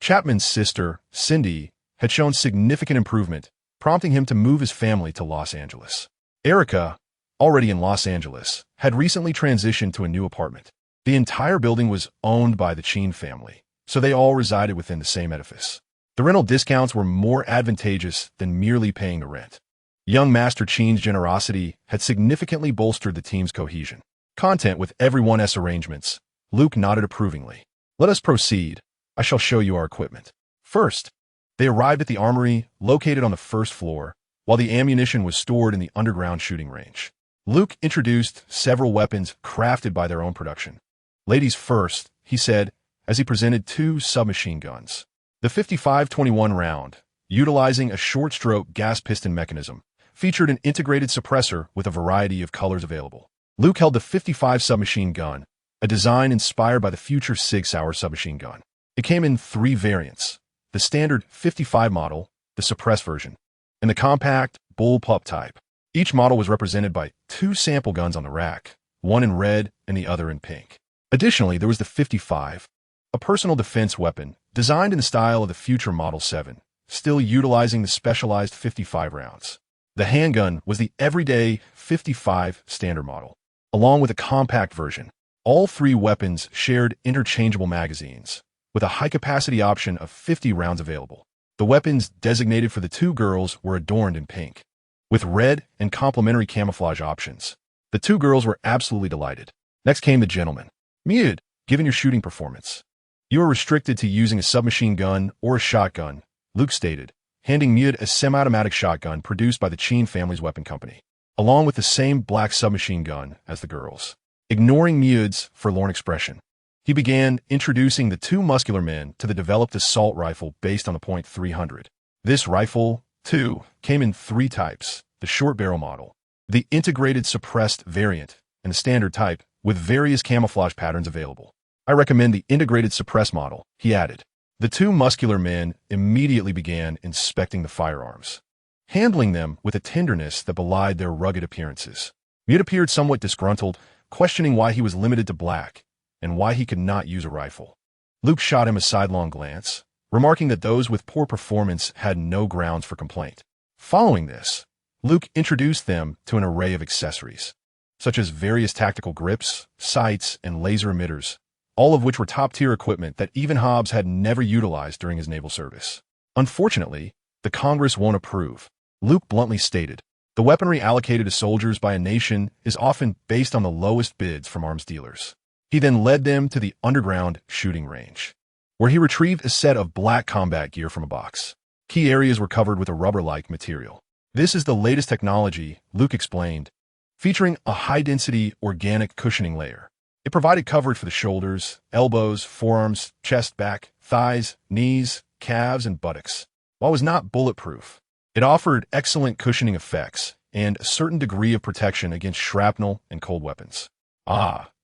Chapman's sister, Cindy, had shown significant improvement, prompting him to move his family to Los Angeles. Erica, already in Los Angeles, had recently transitioned to a new apartment. The entire building was owned by the Cheen family, so they all resided within the same edifice. The rental discounts were more advantageous than merely paying the rent. Young Master Cheen's generosity had significantly bolstered the team's cohesion. Content with everyone's arrangements, Luke nodded approvingly. "Let us proceed. I shall show you our equipment." First, they arrived at the armory located on the first floor, while the ammunition was stored in the underground shooting range. Luke introduced several weapons crafted by their own production. "Ladies first," he said, as he presented two submachine guns. The 55-21 round, utilizing a short-stroke gas piston mechanism, featured an integrated suppressor with a variety of colors available. Luke held the 55 submachine gun, a design inspired by the future Sig Sauer submachine gun. It came in three variants: the standard 55 model, the suppressed version, and the compact bullpup type. Each model was represented by two sample guns on the rack, one in red and the other in pink. Additionally, there was the 55, a personal defense weapon designed in the style of the future Model 7, still utilizing the specialized 55 rounds. The handgun was the everyday 55 standard model, along with a compact version. All three weapons shared interchangeable magazines, with a high-capacity option of 50 rounds available. The weapons designated for the two girls were adorned in pink, with red and complementary camouflage options. The two girls were absolutely delighted. Next came the gentleman. "Mud, given your shooting performance, you are restricted to using a submachine gun or a shotgun," Luke stated, handing Mud a semi-automatic shotgun produced by the Cheen family's weapon company, along with the same black submachine gun as the girls. Ignoring Mud's forlorn expression, he began introducing the two muscular men to the developed assault rifle based on the .300. This rifle, too, came in three types: the short barrel model, the integrated suppressed variant, and the standard type, with various camouflage patterns available. "I recommend the integrated suppressed model," he added. The two muscular men immediately began inspecting the firearms, handling them with a tenderness that belied their rugged appearances. Mute appeared somewhat disgruntled, questioning why he was limited to black and why he could not use a rifle. Luke shot him a sidelong glance, remarking that those with poor performance had no grounds for complaint. Following this, Luke introduced them to an array of accessories, such as various tactical grips, sights, and laser emitters, all of which were top-tier equipment that even Hobbs had never utilized during his naval service. "Unfortunately, the Congress won't approve," Luke bluntly stated. "The weaponry allocated to soldiers by a nation is often based on the lowest bids from arms dealers." He then led them to the underground shooting range, where he retrieved a set of black combat gear from a box. Key areas were covered with a rubber-like material. "This is the latest technology," Luke explained, featuring a high-density organic cushioning layer. It provided coverage for the shoulders, elbows, forearms, chest, back, thighs, knees, calves, and buttocks. While it was not bulletproof, it offered excellent cushioning effects and a certain degree of protection against shrapnel and cold weapons.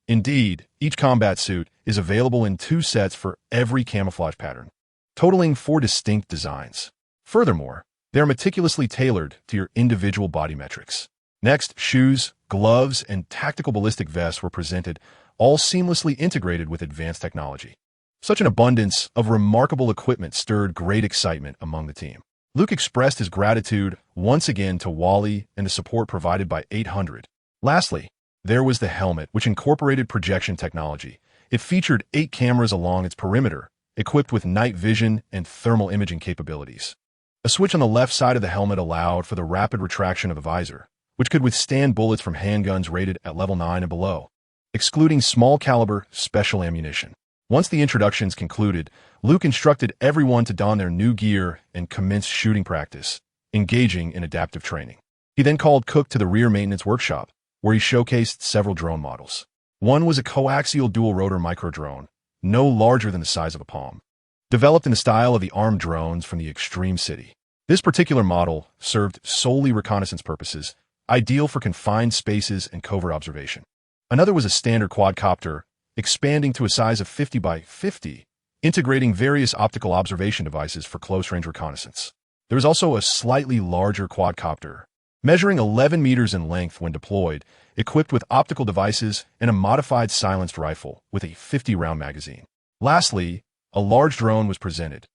Indeed, each combat suit is available in two sets for every camouflage pattern, totaling 4 distinct designs. Furthermore, they are meticulously tailored to your individual body metrics. Next, shoes, gloves, and tactical ballistic vests were presented, all seamlessly integrated with advanced technology. Such an abundance of remarkable equipment stirred great excitement among the team. Luke expressed his gratitude once again to Wally and the support provided by 800. Lastly, there was the helmet, which incorporated projection technology. It featured 8 cameras along its perimeter, equipped with night vision and thermal imaging capabilities. A switch on the left side of the helmet allowed for the rapid retraction of the visor, which could withstand bullets from handguns rated at level 9 and below, excluding small-caliber special ammunition. Once the introductions concluded, Luke instructed everyone to don their new gear and commence shooting practice, engaging in adaptive training. He then called Cook to the rear maintenance workshop, where he showcased several drone models. One was a coaxial dual-rotor micro-drone, no larger than the size of a palm, developed in the style of the armed drones from the Extreme City. This particular model served solely reconnaissance purposes, ideal for confined spaces and covert observation. Another was a standard quadcopter, expanding to a size of 50 by 50, integrating various optical observation devices for close-range reconnaissance. There was also a slightly larger quadcopter, measuring 11 meters in length when deployed, equipped with optical devices and a modified silenced rifle with a 50-round magazine. Lastly, a large drone was presented,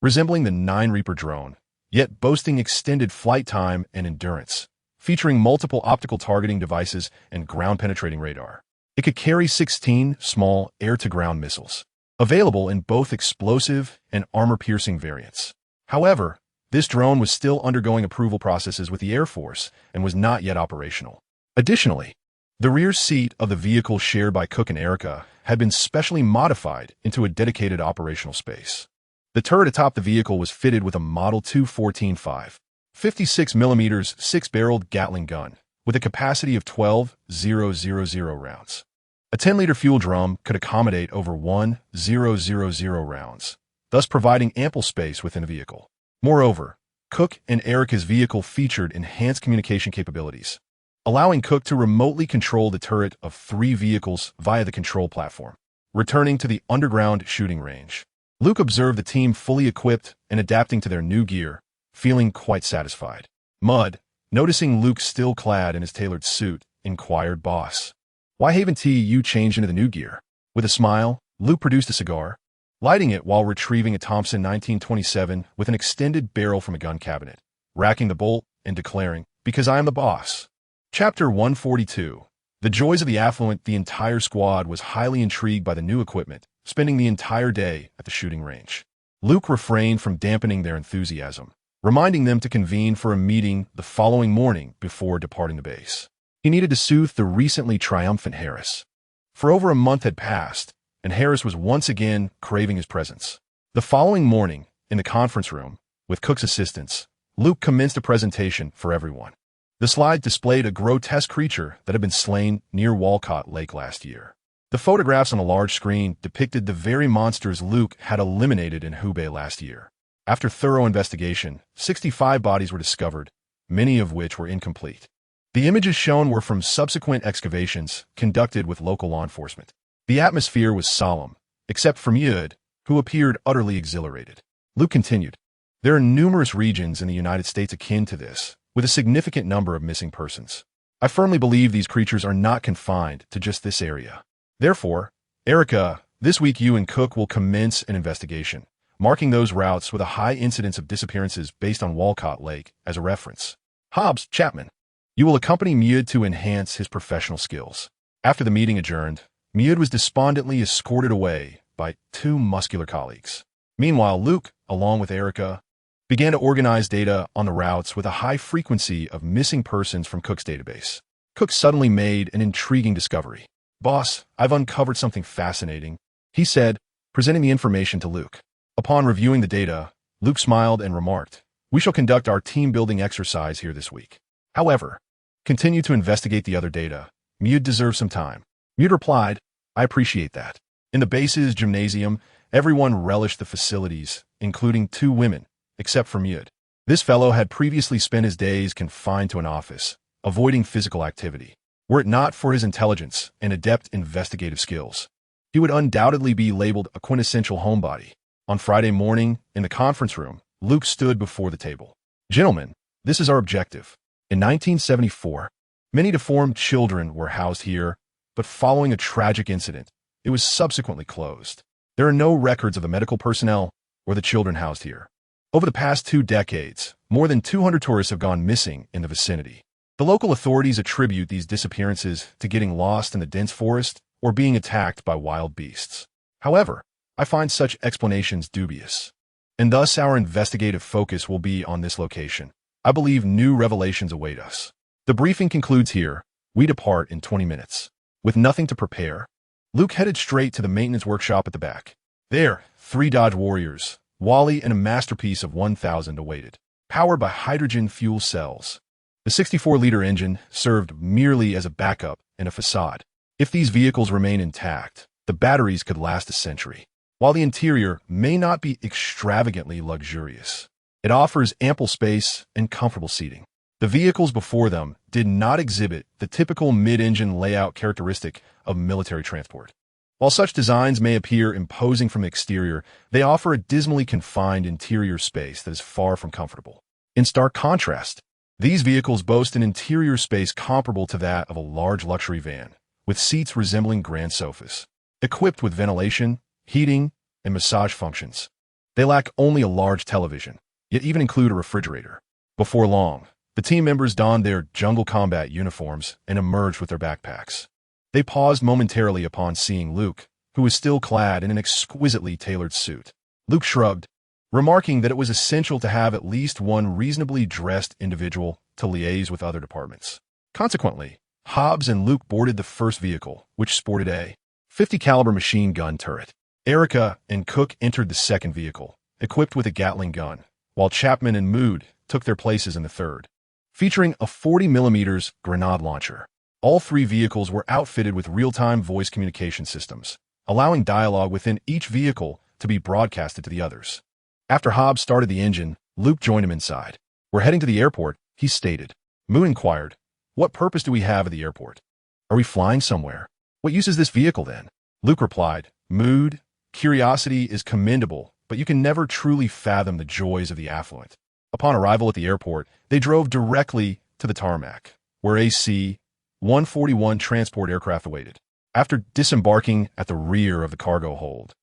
resembling the 9 Reaper drone, yet boasting extended flight time and endurance, featuring multiple optical targeting devices and ground-penetrating radar. It could carry 16 small air-to-ground missiles, available in both explosive and armor-piercing variants. However, this drone was still undergoing approval processes with the Air Force and was not yet operational. Additionally, the rear seat of the vehicle shared by Cook and Erica had been specially modified into a dedicated operational space. The turret atop the vehicle was fitted with a Model 214-5, 56mm 6-barreled Gatling gun, with a capacity of 12,000 rounds. A 10-liter fuel drum could accommodate over 1,000 rounds, thus providing ample space within the vehicle. Moreover, Cook and Erica's vehicle featured enhanced communication capabilities, allowing Cook to remotely control the turret of 3 vehicles via the control platform. Returning to the underground shooting range, Luke observed the team fully equipped and adapting to their new gear, feeling quite satisfied. Mudd, noticing Luke still clad in his tailored suit, inquired, "Boss, why haven't you changed into the new gear?" With a smile, Luke produced a cigar, lighting it while retrieving a Thompson 1927 with an extended barrel from a gun cabinet, racking the bolt and declaring, "Because I am the boss." Chapter 142. The joys of the affluent. The entire squad was highly intrigued by the new equipment, spending the entire day at the shooting range. Luke refrained from dampening their enthusiasm, reminding them to convene for a meeting the following morning before departing the base. He needed to soothe the recently triumphant Harris. For over a month had passed, and Harris was once again craving his presence. The following morning, in the conference room, with Cook's assistance, Luke commenced a presentation for everyone. The slide displayed a grotesque creature that had been slain near Walcott Lake last year. The photographs on a large screen depicted the very monsters Luke had eliminated in Hubei last year. After thorough investigation, 65 bodies were discovered, many of which were incomplete. The images shown were from subsequent excavations conducted with local law enforcement. The atmosphere was solemn, except for Mudd, who appeared utterly exhilarated. Luke continued, "There are numerous regions in the United States akin to this, with a significant number of missing persons. I firmly believe these creatures are not confined to just this area. Therefore, Erica, this week you and Cook will commence an investigation, marking those routes with a high incidence of disappearances based on Walcott Lake as a reference. Hobbs, Chapman, you will accompany Mudd to enhance his professional skills." After the meeting adjourned, Mudd was despondently escorted away by 2 muscular colleagues. Meanwhile, Luke, along with Erica, began to organize data on the routes with a high frequency of missing persons from Cook's database. Cook suddenly made an intriguing discovery. "Boss, I've uncovered something fascinating," he said, presenting the information to Luke. Upon reviewing the data, Luke smiled and remarked, "We shall conduct our team-building exercise here this week. However, continue to investigate the other data. Mudd deserves some time." Mudd replied, "I appreciate that." In the base's gymnasium, everyone relished the facilities, including 2 women, except for Mudd. This fellow had previously spent his days confined to an office, avoiding physical activity. Were it not for his intelligence and adept investigative skills, he would undoubtedly be labeled a quintessential homebody. On Friday morning, in the conference room, Luke stood before the table. "Gentlemen, this is our objective. In 1974, Many deformed children were housed here, but following a tragic incident, it was subsequently closed. There are no records of the medical personnel or the children housed here. Over the past 2 decades, more than 200 tourists have gone missing in the vicinity. The local authorities attribute these disappearances to getting lost in the dense forest or being attacked by wild beasts. However, I find such explanations dubious, and thus our investigative focus will be on this location. I believe new revelations await us. The briefing concludes here. We depart in 20 minutes. With nothing to prepare, Luke headed straight to the maintenance workshop at the back. There, 3 Dodge Warriors, Wally, and a masterpiece of 1000 awaited, powered by hydrogen fuel cells. The 64-liter engine served merely as a backup and a facade. If these vehicles remain intact, the batteries could last a century. While the interior may not be extravagantly luxurious, it offers ample space and comfortable seating. The vehicles before them did not exhibit the typical mid-engine layout characteristic of military transport. While such designs may appear imposing from the exterior, they offer a dismally confined interior space that is far from comfortable. In stark contrast, these vehicles boast an interior space comparable to that of a large luxury van, with seats resembling grand sofas, equipped with ventilation, heating, and massage functions. They lack only a large television, yet even include a refrigerator. Before long, the team members donned their jungle combat uniforms and emerged with their backpacks. They paused momentarily upon seeing Luke, who was still clad in an exquisitely tailored suit. Luke shrugged, remarking that it was essential to have at least one reasonably dressed individual to liaise with other departments. Consequently, Hobbs and Luke boarded the first vehicle, which sported a 50 caliber machine gun turret. Erica and Cook entered the second vehicle, equipped with a Gatling gun, while Chapman and Mood took their places in the third, featuring a 40mm grenade launcher. All 3 vehicles were outfitted with real-time voice communication systems, allowing dialogue within each vehicle to be broadcasted to the others. After Hobbs started the engine, Luke joined him inside. "We're heading to the airport," he stated. Mood inquired, "What purpose do we have at the airport? Are we flying somewhere? What use is this vehicle then?" Luke replied, "Mood, curiosity is commendable, but you can never truly fathom the joys of the affluent." Upon arrival at the airport, they drove directly to the tarmac, where a C-141 transport aircraft awaited. After disembarking at the rear of the cargo hold,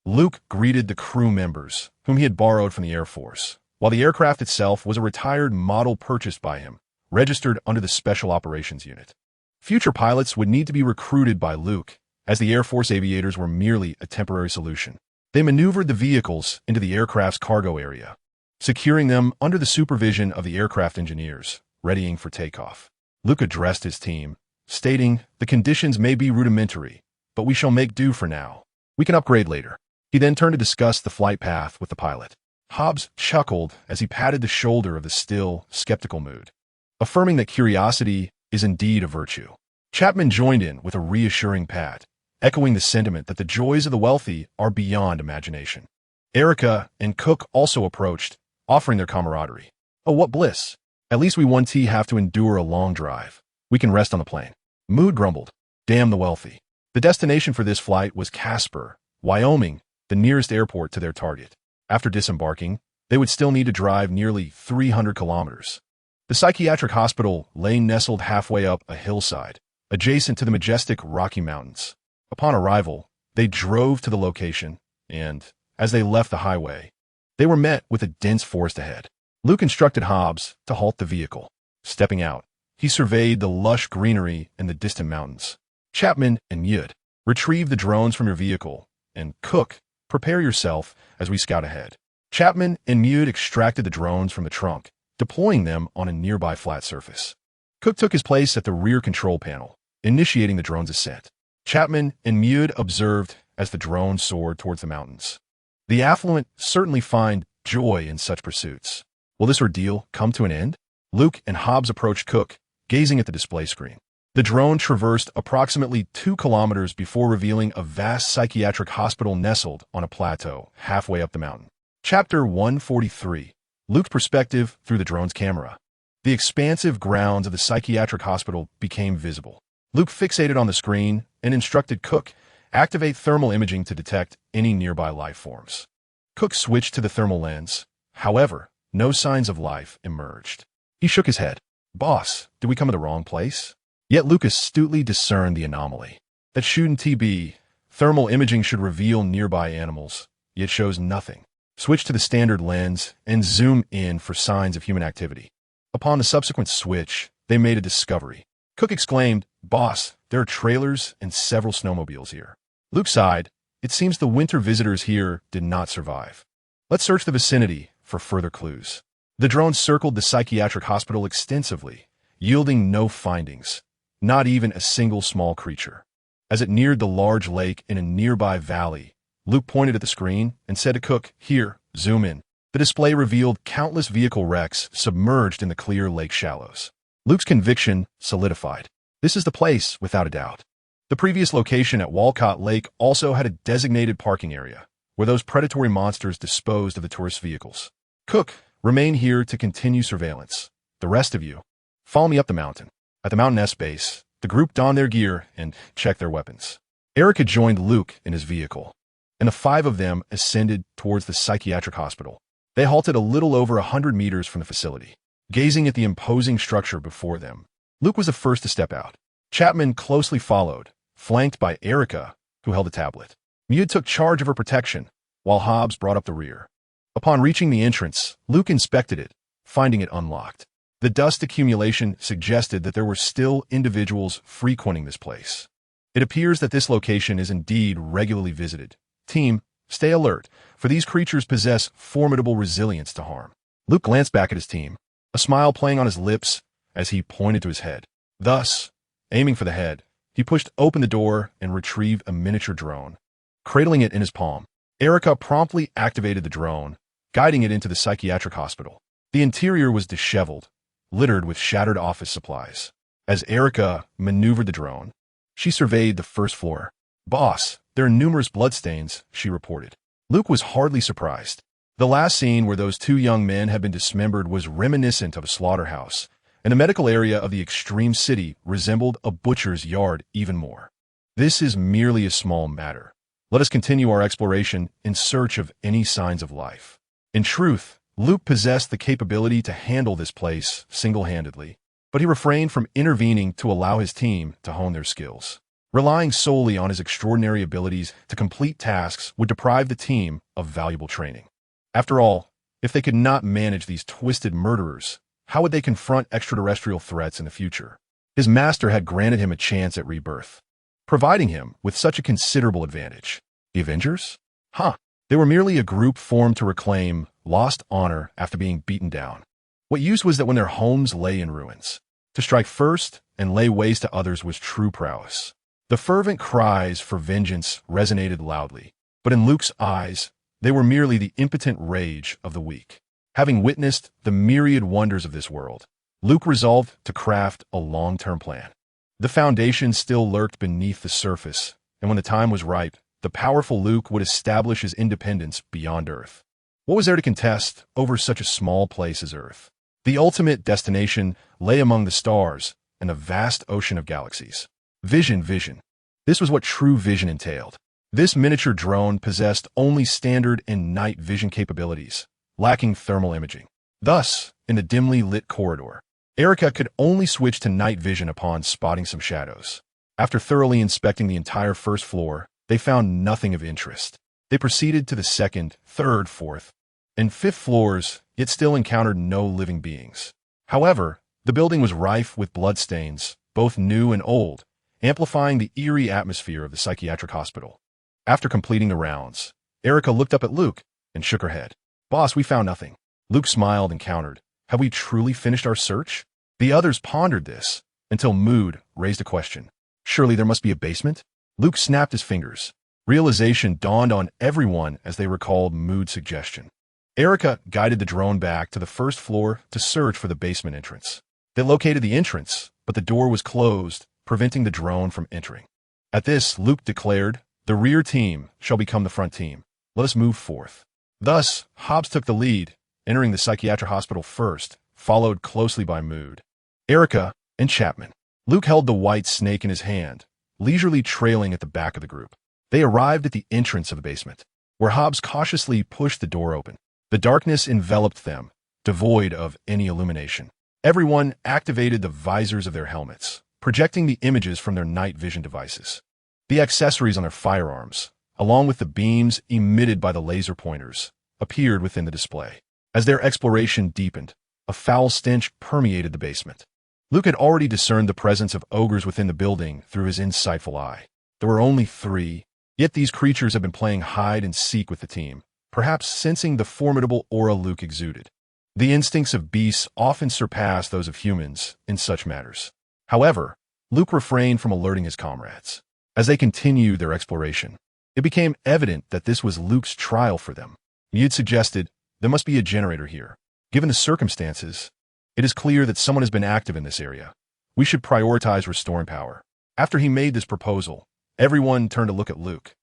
Luke greeted the crew members, whom he had borrowed from the Air Force, while the aircraft itself was a retired model purchased by him, registered under the Special Operations Unit. Future pilots would need to be recruited by Luke, as the Air Force aviators were merely a temporary solution. They maneuvered the vehicles into the aircraft's cargo area, securing them under the supervision of the aircraft engineers, readying for takeoff. Luke addressed his team, stating, "The conditions may be rudimentary, but we shall make do for now. We can upgrade later." He then turned to discuss the flight path with the pilot. Hobbs chuckled as he patted the shoulder of the still, skeptical Mood, affirming that curiosity is indeed a virtue. Chapman joined in with a reassuring pat, echoing the sentiment that the joys of the wealthy are beyond imagination. Erica and Cook also approached, offering their camaraderie. "Oh, what bliss. At least we won't have to endure a long drive. We can rest on the plane." Mood grumbled, "Damn the wealthy." The destination for this flight was Casper, Wyoming, the nearest airport to their target. After disembarking, they would still need to drive nearly 300 kilometers. The psychiatric hospital lay nestled halfway up a hillside, adjacent to the majestic Rocky Mountains. Upon arrival, they drove to the location, and, as they left the highway, they were met with a dense forest ahead. Luke instructed Hobbs to halt the vehicle. Stepping out, he surveyed the lush greenery and the distant mountains. "Chapman and Yud, retrieve the drones from your vehicle, and Cook, prepare yourself as we scout ahead." Chapman and Yud extracted the drones from the trunk, deploying them on a nearby flat surface. Cook took his place at the rear control panel, initiating the drone's ascent. Chapman and Mud observed as the drone soared towards the mountains. The affluent certainly find joy in such pursuits. Will this ordeal come to an end? Luke and Hobbs approached Cook, gazing at the display screen. The drone traversed approximately 2 kilometers before revealing a vast psychiatric hospital nestled on a plateau halfway up the mountain. Chapter 143. Luke's perspective through the drone's camera. The expansive grounds of the psychiatric hospital became visible. Luke fixated on the screen and instructed Cook, activate thermal imaging to detect any nearby life forms. Cook switched to the thermal lens. However, no signs of life emerged. He shook his head. "Boss, did we come to the wrong place?" Yet Luke astutely discerned the anomaly. That shouldn't be. Thermal imaging should reveal nearby animals, yet shows nothing. Switch to the standard lens and zoom in for signs of human activity. Upon the subsequent switch, they made a discovery. Cook exclaimed, "Boss, there are trailers and several snowmobiles here." Luke sighed. It seems the winter visitors here did not survive. Let's search the vicinity for further clues. The drone circled the psychiatric hospital extensively, yielding no findings, not even a single small creature. As it neared the large lake in a nearby valley, Luke pointed at the screen and said to Cook, "Here, zoom in." The display revealed countless vehicle wrecks submerged in the clear lake shallows. Luke's conviction solidified. This is the place, without a doubt. The previous location at Walcott Lake also had a designated parking area, where those predatory monsters disposed of the tourist vehicles. Cook, remain here to continue surveillance. The rest of you, follow me up the mountain. At the Mountain S base, the group donned their gear and checked their weapons. Erica joined Luke in his vehicle, and the five of them ascended towards the psychiatric hospital. They halted a little over 100 meters from the facility, gazing at the imposing structure before them. Luke was the first to step out. Chapman closely followed, flanked by Erica, who held a tablet. Mute took charge of her protection, while Hobbs brought up the rear. Upon reaching the entrance, Luke inspected it, finding it unlocked. The dust accumulation suggested that there were still individuals frequenting this place. It appears that this location is indeed regularly visited. Team, stay alert, for these creatures possess formidable resilience to harm. Luke glanced back at his team, a smile playing on his lips as he pointed to his head. Thus, aiming for the head, he pushed open the door and retrieved a miniature drone. Cradling it in his palm, Erica promptly activated the drone, guiding it into the psychiatric hospital. The interior was disheveled, littered with shattered office supplies. As Erica maneuvered the drone, she surveyed the first floor. "Boss, there are numerous bloodstains," she reported. Luke was hardly surprised. The last scene where those two young men had been dismembered was reminiscent of a slaughterhouse, and the medical area of the extreme city resembled a butcher's yard even more. This is merely a small matter. Let us continue our exploration in search of any signs of life. In truth, Luke possessed the capability to handle this place single-handedly, but he refrained from intervening to allow his team to hone their skills. Relying solely on his extraordinary abilities to complete tasks would deprive the team of valuable training. After all, if they could not manage these twisted murderers, how would they confront extraterrestrial threats in the future? His master had granted him a chance at rebirth, providing him with such a considerable advantage. The Avengers? They were merely a group formed to reclaim lost honor after being beaten down. What use was that when their homes lay in ruins? To strike first and lay waste to others was true prowess. The fervent cries for vengeance resonated loudly, but in Luke's eyes, they were merely the impotent rage of the weak. Having witnessed the myriad wonders of this world, Luke resolved to craft a long-term plan. The foundation still lurked beneath the surface, and when the time was ripe, the powerful Luke would establish his independence beyond Earth. What was there to contest over such a small place as Earth? The ultimate destination lay among the stars and the vast ocean of galaxies. Vision. This was what true vision entailed. This miniature drone possessed only standard and night vision capabilities, lacking thermal imaging. Thus, in the dimly lit corridor, Erica could only switch to night vision upon spotting some shadows. After thoroughly inspecting the entire first floor, they found nothing of interest. They proceeded to the second, third, fourth, and fifth floors, yet still encountered no living beings. However, the building was rife with bloodstains, both new and old, amplifying the eerie atmosphere of the psychiatric hospital. After completing the rounds, Erica looked up at Luke and shook her head. "Boss, we found nothing." Luke smiled and countered, "Have we truly finished our search?" The others pondered this, until Mood raised a question. "Surely there must be a basement?" Luke snapped his fingers. Realization dawned on everyone as they recalled Mood's suggestion. Erica guided the drone back to the first floor to search for the basement entrance. They located the entrance, but the door was closed, preventing the drone from entering. At this, Luke declared, "The rear team shall become the front team. Let us move forth." Thus, Hobbs took the lead, entering the psychiatric hospital first, followed closely by Mood, Erica, and Chapman. Luke held the white snake in his hand, leisurely trailing at the back of the group. They arrived at the entrance of the basement, where Hobbs cautiously pushed the door open. The darkness enveloped them, devoid of any illumination. Everyone activated the visors of their helmets, projecting the images from their night vision devices. The accessories on their firearms, along with the beams emitted by the laser pointers, appeared within the display. As their exploration deepened, a foul stench permeated the basement. Luke had already discerned the presence of ogres within the building through his insightful eye. There were only 3, yet these creatures had been playing hide and seek with the team, perhaps sensing the formidable aura Luke exuded. The instincts of beasts often surpass those of humans in such matters. However, Luke refrained from alerting his comrades. As they continued their exploration, it became evident that this was Luke's trial for them. He had suggested, there must be a generator here. Given the circumstances, it is clear that someone has been active in this area. We should prioritize restoring power. After he made this proposal, everyone turned to look at Luke,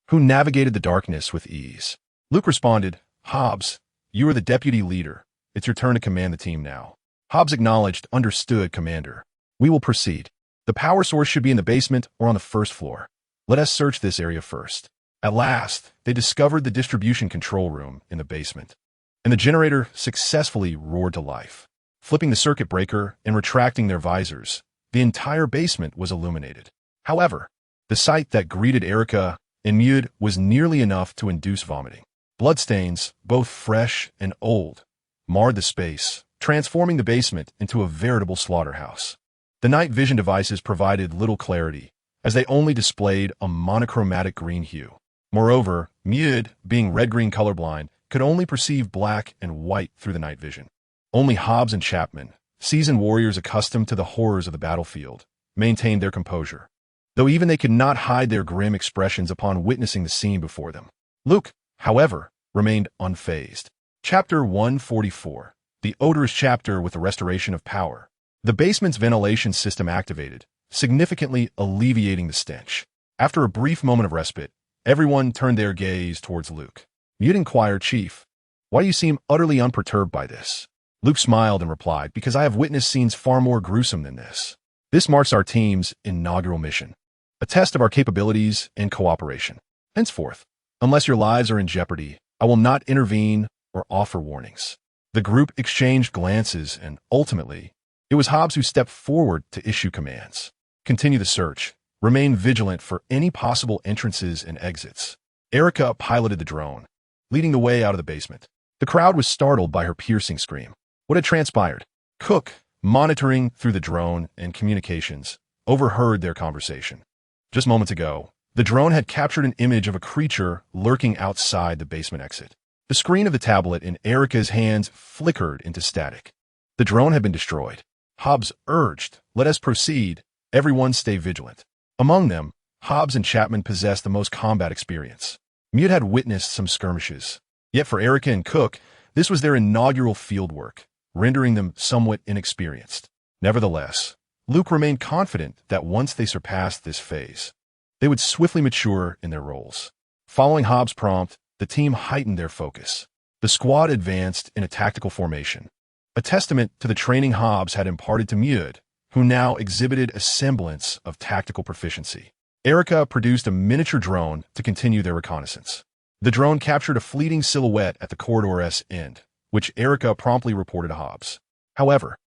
who navigated the darkness with ease. Luke responded, Hobbs, you are the deputy leader. It's your turn to command the team now. Hobbs acknowledged, understood, Commander. We will proceed. The power source should be in the basement or on the first floor. Let us search this area first. At last, they discovered the distribution control room in the basement, and the generator successfully roared to life. Flipping the circuit breaker and retracting their visors, the entire basement was illuminated. However, the sight that greeted Erica and Mud was nearly enough to induce vomiting. Bloodstains, both fresh and old, marred the space, transforming the basement into a veritable slaughterhouse. The night vision devices provided little clarity, as they only displayed a monochromatic green hue. Moreover, Mud, being red-green colorblind, could only perceive black and white through the night vision. Only Hobbs and Chapman, seasoned warriors accustomed to the horrors of the battlefield, maintained their composure, though even they could not hide their grim expressions upon witnessing the scene before them. Luke, however, remained unfazed. Chapter 144, the odorous chapter with the restoration of power. The basement's ventilation system activated, significantly alleviating the stench. After a brief moment of respite, everyone turned their gaze towards Luke. You'd inquire, Chief, why do you seem utterly unperturbed by this? Luke smiled and replied, because I have witnessed scenes far more gruesome than this. This marks our team's inaugural mission, a test of our capabilities and cooperation. Henceforth, unless your lives are in jeopardy, I will not intervene or offer warnings. The group exchanged glances, and ultimately, it was Hobbs who stepped forward to issue commands. Continue the search. Remain vigilant for any possible entrances and exits. Erica piloted the drone, leading the way out of the basement. The crowd was startled by her piercing scream. What had transpired? Cook, monitoring through the drone and communications, overheard their conversation. Just moments ago, the drone had captured an image of a creature lurking outside the basement exit. The screen of the tablet in Erica's hands flickered into static. The drone had been destroyed. Hobbs urged, let us proceed. Everyone stay vigilant. Among them, Hobbs and Chapman possessed the most combat experience. Mute had witnessed some skirmishes. Yet for Erica and Cook, this was their inaugural field work, rendering them somewhat inexperienced. Nevertheless, Luke remained confident that once they surpassed this phase, they would swiftly mature in their roles. Following Hobbs' prompt, the team heightened their focus. The squad advanced in a tactical formation, a testament to the training Hobbs had imparted to Mud, who now exhibited a semblance of tactical proficiency. Erica produced a miniature drone to continue their reconnaissance. The drone captured a fleeting silhouette at the corridor's end, which Erica promptly reported to Hobbs. However,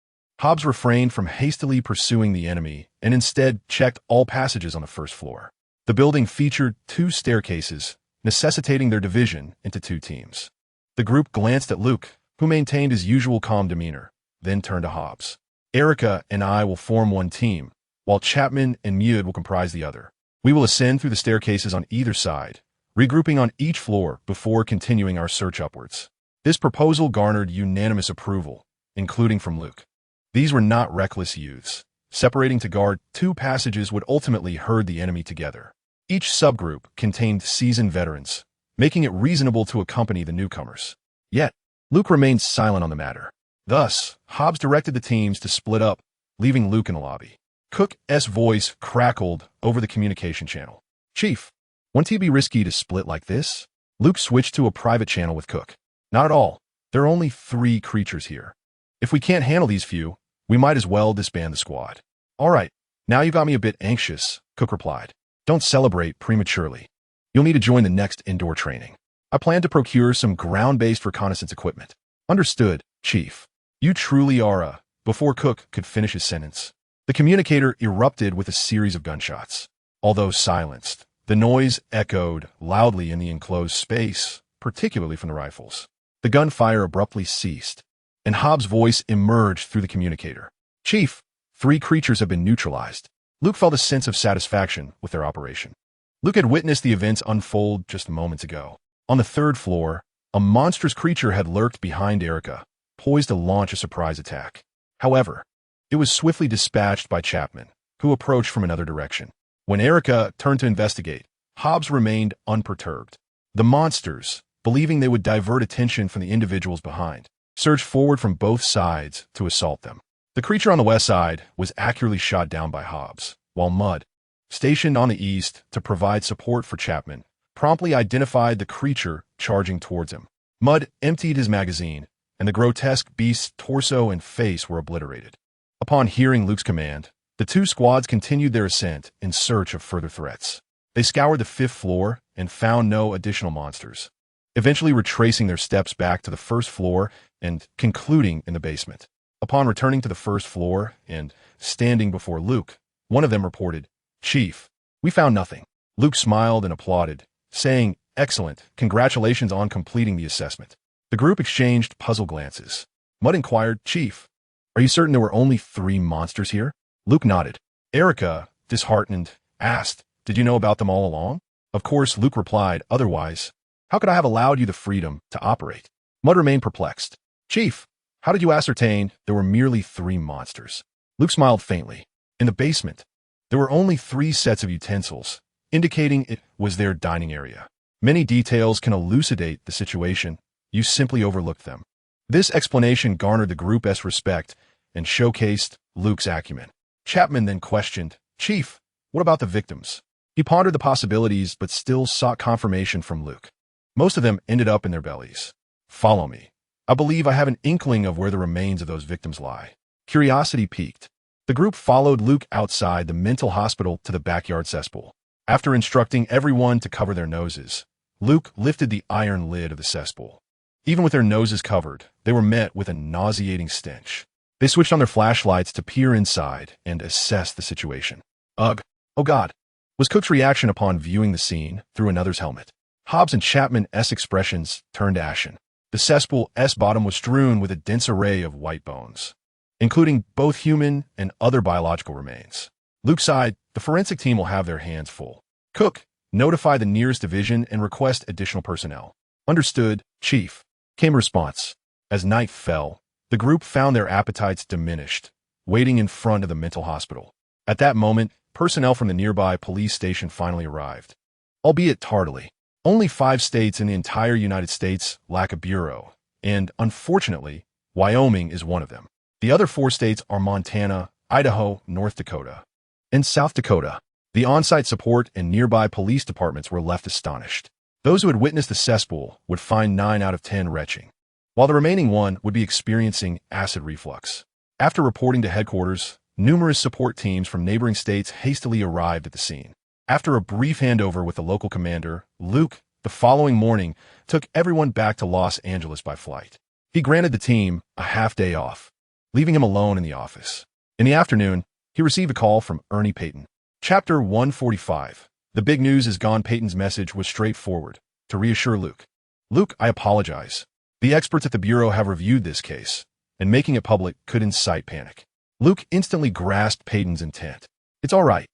Hobbs refrained from hastily pursuing the enemy and instead checked all passages on the first floor. The building featured 2 staircases, necessitating their division into 2 teams. The group glanced at Luke, who maintained his usual calm demeanor, then turned to Hobbs. Erica and I will form one team, while Chapman and Mud will comprise the other. We will ascend through the staircases on either side, regrouping on each floor before continuing our search upwards. This proposal garnered unanimous approval, including from Luke. These were not reckless youths. Separating to guard 2 passages would ultimately herd the enemy together. Each subgroup contained seasoned veterans, making it reasonable to accompany the newcomers. Yet, Luke remained silent on the matter. Thus, Hobbs directed the teams to split up, leaving Luke in the lobby. Cook's voice crackled over the communication channel. Chief, wouldn't it be risky to split like this? Luke switched to a private channel with Cook. Not at all. There are only 3 creatures here. If we can't handle these few, we might as well disband the squad. All right, now you got me a bit anxious, Cook replied. Don't celebrate prematurely. You'll need to join the next indoor training. I plan to procure some ground-based reconnaissance equipment. Understood, Chief. You truly are a... Before Cook could finish his sentence, The communicator erupted with a series of gunshots. Although silenced, the noise echoed loudly in the enclosed space, particularly from the rifles. The gunfire abruptly ceased, and Hobbs' voice emerged through the communicator. "Chief, 3 creatures have been neutralized." Luke felt a sense of satisfaction with their operation. Luke had witnessed the events unfold just moments ago. On the 3rd floor, a monstrous creature had lurked behind Erica, poised to launch a surprise attack. However, it was swiftly dispatched by Chapman, who approached from another direction. When Erica turned to investigate, Hobbs remained unperturbed. The monsters, believing they would divert attention from the individuals behind, surged forward from both sides to assault them. The creature on the west side was accurately shot down by Hobbs, while Mudd, stationed on the east to provide support for Chapman, promptly identified the creature charging towards him. Mudd emptied his magazine, and the grotesque beast's torso and face were obliterated. Upon hearing Luke's command, the 2 squads continued their ascent in search of further threats. They scoured the 5th floor and found no additional monsters, eventually retracing their steps back to the 1st floor and concluding in the basement. Upon returning to the 1st floor and standing before Luke, one of them reported, "Chief, we found nothing." Luke smiled and applauded, saying, "Excellent, congratulations on completing the assessment." The group exchanged puzzled glances. Mudd inquired, "Chief, are you certain there were only 3 monsters here?" Luke nodded. Erica, disheartened, asked, "Did you know about them all along?" Of course, Luke replied, "Otherwise, how could I have allowed you the freedom to operate?" Mudd remained perplexed. "Chief, how did you ascertain there were merely 3 monsters?" Luke smiled faintly. "In the basement, there were only 3 sets of utensils, indicating it was their dining area. Many details can elucidate the situation. You simply overlooked them." This explanation garnered the group's respect and showcased Luke's acumen. Chapman then questioned, "Chief, what about the victims?" He pondered the possibilities but still sought confirmation from Luke. "Most of them ended up in their bellies. Follow me. I believe I have an inkling of where the remains of those victims lie." Curiosity piqued. The group followed Luke outside the mental hospital to the backyard cesspool. After instructing everyone to cover their noses, Luke lifted the iron lid of the cesspool. Even with their noses covered, they were met with a nauseating stench. They switched on their flashlights to peer inside and assess the situation. "Ugh, oh God," was Cook's reaction upon viewing the scene through another's helmet. Hobbs and Chapman's expressions turned ashen. The cesspool's bottom was strewn with a dense array of white bones, including both human and other biological remains. Luke sighed, "The forensic team will have their hands full. Cook, notify the nearest division and request additional personnel." "Understood, Chief," came a response. As night fell, the group found their appetites diminished, waiting in front of the mental hospital. At that moment, personnel from the nearby police station finally arrived, albeit tardily. Only 5 states in the entire United States lack a bureau, and unfortunately, Wyoming is one of them. The other 4 states are Montana, Idaho, North Dakota, and South Dakota. The on-site support and nearby police departments were left astonished. Those who had witnessed the cesspool would find 9 out of 10 retching, while the remaining 1 would be experiencing acid reflux. After reporting to headquarters, numerous support teams from neighboring states hastily arrived at the scene. After a brief handover with the local commander, Luke, the following morning, took everyone back to Los Angeles by flight. He granted the team a half-day off, leaving him alone in the office. In the afternoon, he received a call from Ernie Payton. Chapter 145. The big news is gone. Payton's message was straightforward, to reassure Luke. "Luke, I apologize. The experts at the Bureau have reviewed this case, and making it public could incite panic." Luke instantly grasped Payton's intent. "It's all right.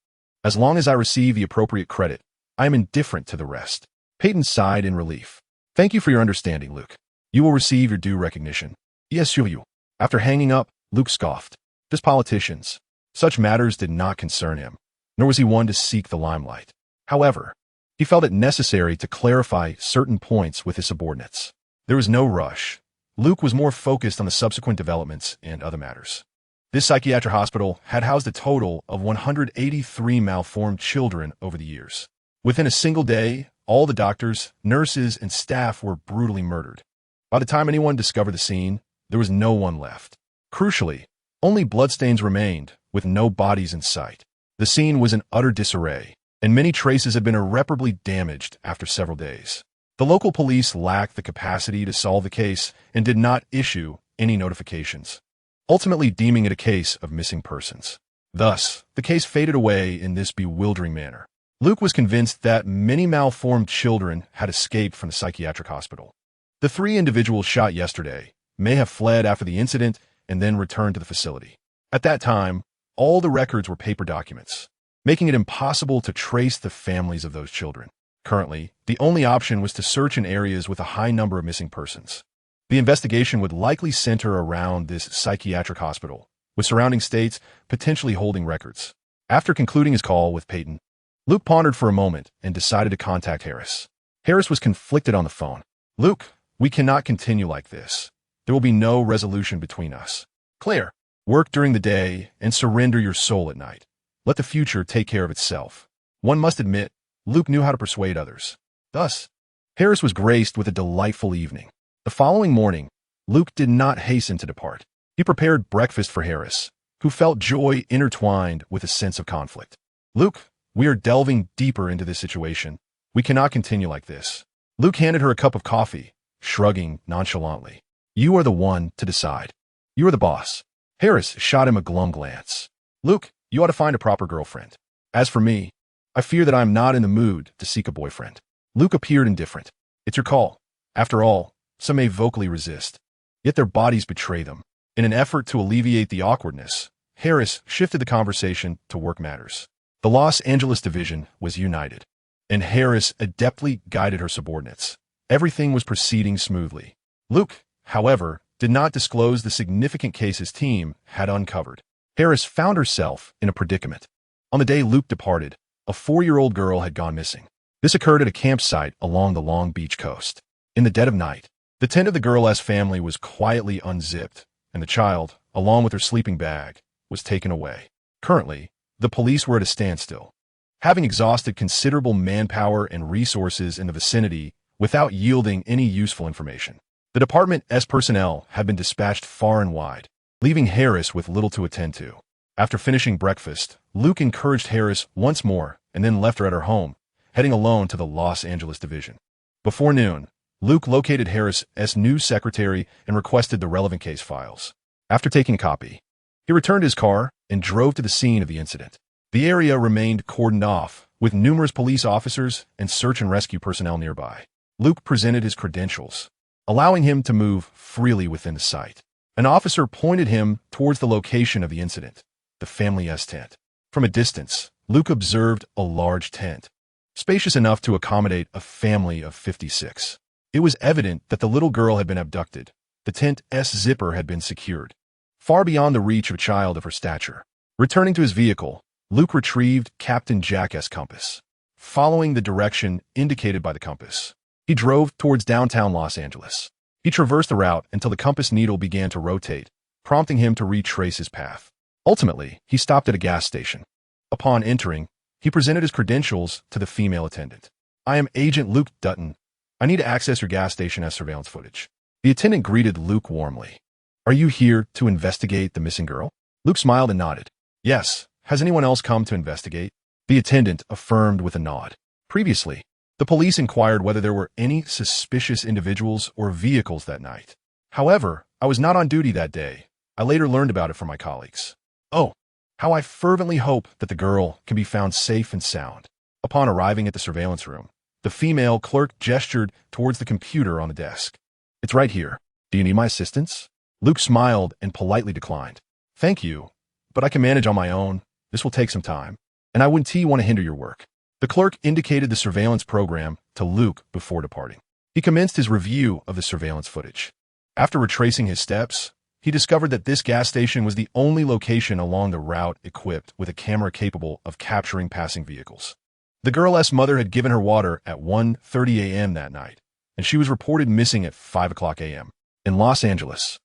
As long as I receive the appropriate credit, I am indifferent to the rest." Payton sighed in relief. "Thank you for your understanding, Luke. You will receive your due recognition." "Yes, you." After hanging up, Luke scoffed. Just politicians. Such matters did not concern him, nor was he one to seek the limelight. However, he felt it necessary to clarify certain points with his subordinates. There was no rush. Luke was more focused on the subsequent developments and other matters. This psychiatric hospital had housed a total of 183 malformed children over the years. Within a single day, all the doctors, nurses, and staff were brutally murdered. By the time anyone discovered the scene, there was no one left. Crucially, only bloodstains remained, with no bodies in sight. The scene was in utter disarray, and many traces had been irreparably damaged after several days. The local police lacked the capacity to solve the case and did not issue any notifications, ultimately deeming it a case of missing persons. Thus, the case faded away in this bewildering manner. Luke was convinced that many malformed children had escaped from the psychiatric hospital. The 3 individuals shot yesterday may have fled after the incident and then returned to the facility. At that time, all the records were paper documents, making it impossible to trace the families of those children. Currently, the only option was to search in areas with a high number of missing persons. The investigation would likely center around this psychiatric hospital, with surrounding states potentially holding records. After concluding his call with Peyton, Luke pondered for a moment and decided to contact Harris. Harris was conflicted on the phone. "Luke, we cannot continue like this. There will be no resolution between us. Claire, work during the day and surrender your soul at night. Let the future take care of itself." One must admit, Luke knew how to persuade others. Thus, Harris was graced with a delightful evening. The following morning, Luke did not hasten to depart. He prepared breakfast for Harris, who felt joy intertwined with a sense of conflict. "Luke, we are delving deeper into this situation. We cannot continue like this." Luke handed her a cup of coffee, shrugging nonchalantly. "You are the one to decide. You are the boss." Harris shot him a glum glance. "Luke, you ought to find a proper girlfriend. As for me, I fear that I am not in the mood to seek a boyfriend." Luke appeared indifferent. "It's your call. After all, some may vocally resist, yet their bodies betray them." In an effort to alleviate the awkwardness, Harris shifted the conversation to work matters. The Los Angeles division was united, and Harris adeptly guided her subordinates. Everything was proceeding smoothly. Luke, however, did not disclose the significant case his team had uncovered. Harris found herself in a predicament. On the day Luke departed, a 4-year-old girl had gone missing. This occurred at a campsite along the Long Beach coast. In the dead of night, the tent of the girl's family was quietly unzipped, and the child, along with her sleeping bag, was taken away. Currently, the police were at a standstill, having exhausted considerable manpower and resources in the vicinity without yielding any useful information. The department's personnel had been dispatched far and wide, leaving Harris with little to attend to. After finishing breakfast, Luke encouraged Harris once more and then left her at her home, heading alone to the Los Angeles division. Before noon, Luke located Harris's new secretary and requested the relevant case files. After taking a copy, he returned his car and drove to the scene of the incident. The area remained cordoned off, with numerous police officers and search and rescue personnel nearby. Luke presented his credentials, allowing him to move freely within the site. An officer pointed him towards the location of the incident, the family's tent. From a distance, Luke observed a large tent, spacious enough to accommodate a family of 56. It was evident that the little girl had been abducted. The tent's zipper had been secured, far beyond the reach of a child of her stature. Returning to his vehicle, Luke retrieved Captain Jack's compass. Following the direction indicated by the compass, he drove towards downtown Los Angeles. He traversed the route until the compass needle began to rotate, prompting him to retrace his path. Ultimately, he stopped at a gas station. Upon entering, he presented his credentials to the female attendant. "I am Agent Luke Dutton. I need to access your gas station as surveillance footage." The attendant greeted Luke warmly. "Are you here to investigate the missing girl?" Luke smiled and nodded. "Yes. Has anyone else come to investigate?" The attendant affirmed with a nod. Previously, the police inquired whether there were any suspicious individuals or vehicles that night. However, I was not on duty that day. I later learned about it from my colleagues. "Oh, how I fervently hope that the girl can be found safe and sound." Upon arriving at the surveillance room, the female clerk gestured towards the computer on the desk. "It's right here. Do you need my assistance?" Luke smiled and politely declined. "Thank you, but I can manage on my own. This will take some time, and I wouldn't want to hinder your work." The clerk indicated the surveillance program to Luke before departing. He commenced his review of the surveillance footage. After retracing his steps, he discovered that this gas station was the only location along the route equipped with a camera capable of capturing passing vehicles. The girl's mother had given her water at 1:30 a.m. that night, and she was reported missing at 5 a.m. In Los Angeles,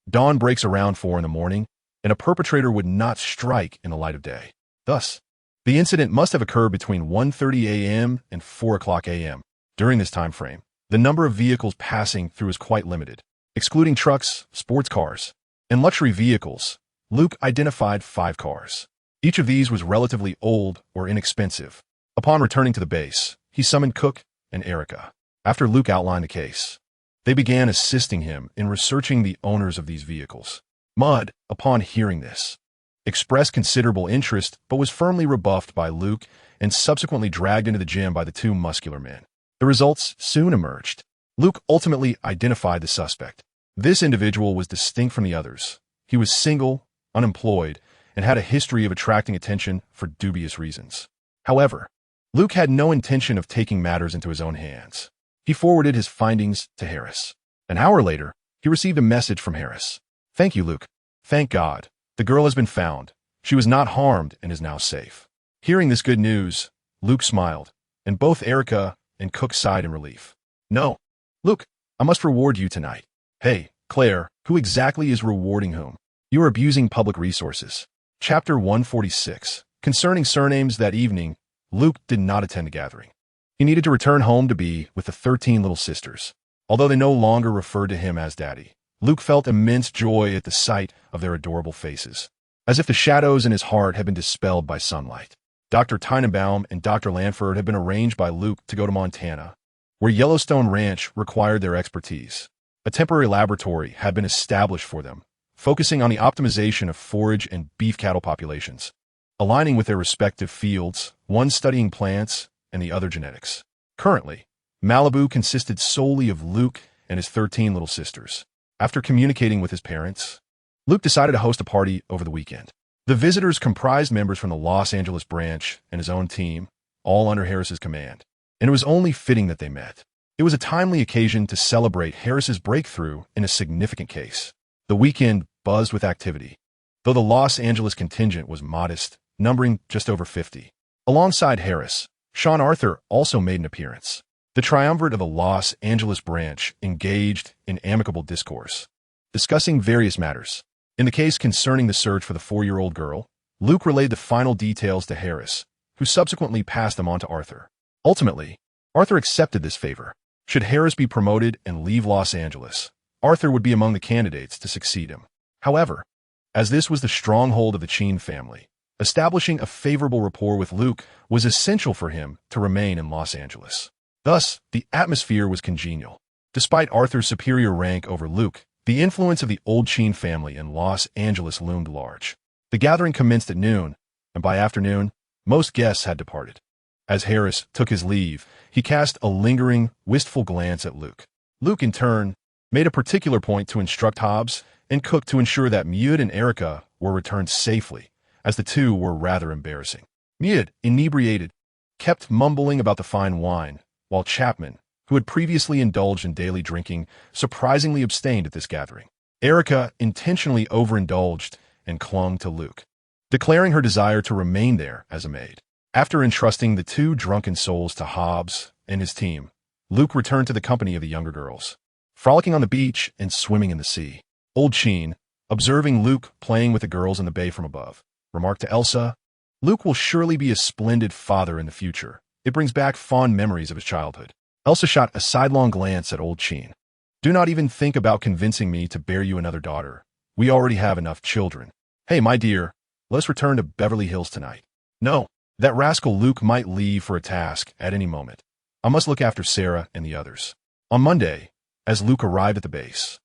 dawn breaks around 4 in the morning, and a perpetrator would not strike in the light of day. Thus, the incident must have occurred between 1:30 a.m. and 4 a.m. During this time frame, the number of vehicles passing through is quite limited. Excluding trucks, sports cars, and luxury vehicles, Luke identified 5 cars. Each of these was relatively old or inexpensive. Upon returning to the base, he summoned Cook and Erica. After Luke outlined the case, they began assisting him in researching the owners of these vehicles. Mudd, upon hearing this, expressed considerable interest but was firmly rebuffed by Luke and subsequently dragged into the gym by the two muscular men. The results soon emerged. Luke ultimately identified the suspect. This individual was distinct from the others. He was single, unemployed, and had a history of attracting attention for dubious reasons. However, Luke had no intention of taking matters into his own hands. He forwarded his findings to Harris. An hour later, he received a message from Harris. "Thank you, Luke. Thank God. The girl has been found. She was not harmed and is now safe." Hearing this good news, Luke smiled, and both Erica and Cook sighed in relief. "No, Luke, I must reward you tonight." "Hey, Claire, who exactly is rewarding whom? You are abusing public resources." Chapter 146. Concerning surnames that evening, Luke did not attend the gathering. He needed to return home to be with the 13 little sisters. Although they no longer referred to him as Daddy, Luke felt immense joy at the sight of their adorable faces, as if the shadows in his heart had been dispelled by sunlight. Dr. Tannenbaum and Dr. Lanford had been arranged by Luke to go to Montana, where Yellowstone Ranch required their expertise. A temporary laboratory had been established for them, focusing on the optimization of forage and beef cattle populations, aligning with their respective fields, one studying plants and the other genetics. Currently, Malibu consisted solely of Luke and his 13 little sisters. After communicating with his parents, Luke decided to host a party over the weekend. The visitors comprised members from the Los Angeles branch and his own team, all under Harris's command, and it was only fitting that they met. It was a timely occasion to celebrate Harris's breakthrough in a significant case. The weekend buzzed with activity, though the Los Angeles contingent was modest, numbering just over 50. Alongside Harris, Sean Arthur also made an appearance. The triumvirate of the Los Angeles branch engaged in amicable discourse, discussing various matters. In the case concerning the search for the 4-year-old girl, Luke relayed the final details to Harris, who subsequently passed them on to Arthur. Ultimately, Arthur accepted this favor. Should Harris be promoted and leave Los Angeles, Arthur would be among the candidates to succeed him. However, as this was the stronghold of the Cheen family, establishing a favorable rapport with Luke was essential for him to remain in Los Angeles. Thus, the atmosphere was congenial. Despite Arthur's superior rank over Luke, the influence of the old Cheen family in Los Angeles loomed large. The gathering commenced at noon, and by afternoon, most guests had departed. As Harris took his leave, he cast a lingering, wistful glance at Luke. Luke, in turn, made a particular point to instruct Hobbs and Cook to ensure that Mud and Erica were returned safely, as the two were rather embarrassing. Mud, inebriated, kept mumbling about the fine wine, while Chapman, who had previously indulged in daily drinking, surprisingly abstained at this gathering. Erica intentionally overindulged and clung to Luke, declaring her desire to remain there as a maid. After entrusting the two drunken souls to Hobbs and his team, Luke returned to the company of the younger girls, frolicking on the beach and swimming in the sea. Old Cheen, observing Luke playing with the girls in the bay from above, remarked to Elsa, "Luke will surely be a splendid father in the future. It brings back fond memories of his childhood." Elsa shot a sidelong glance at Old Cheen. "Do not even think about convincing me to bear you another daughter. We already have enough children. Hey, my dear, let's return to Beverly Hills tonight." "No, that rascal Luke might leave for a task at any moment. I must look after Sarah and the others." On Monday, as Luke arrived at the base,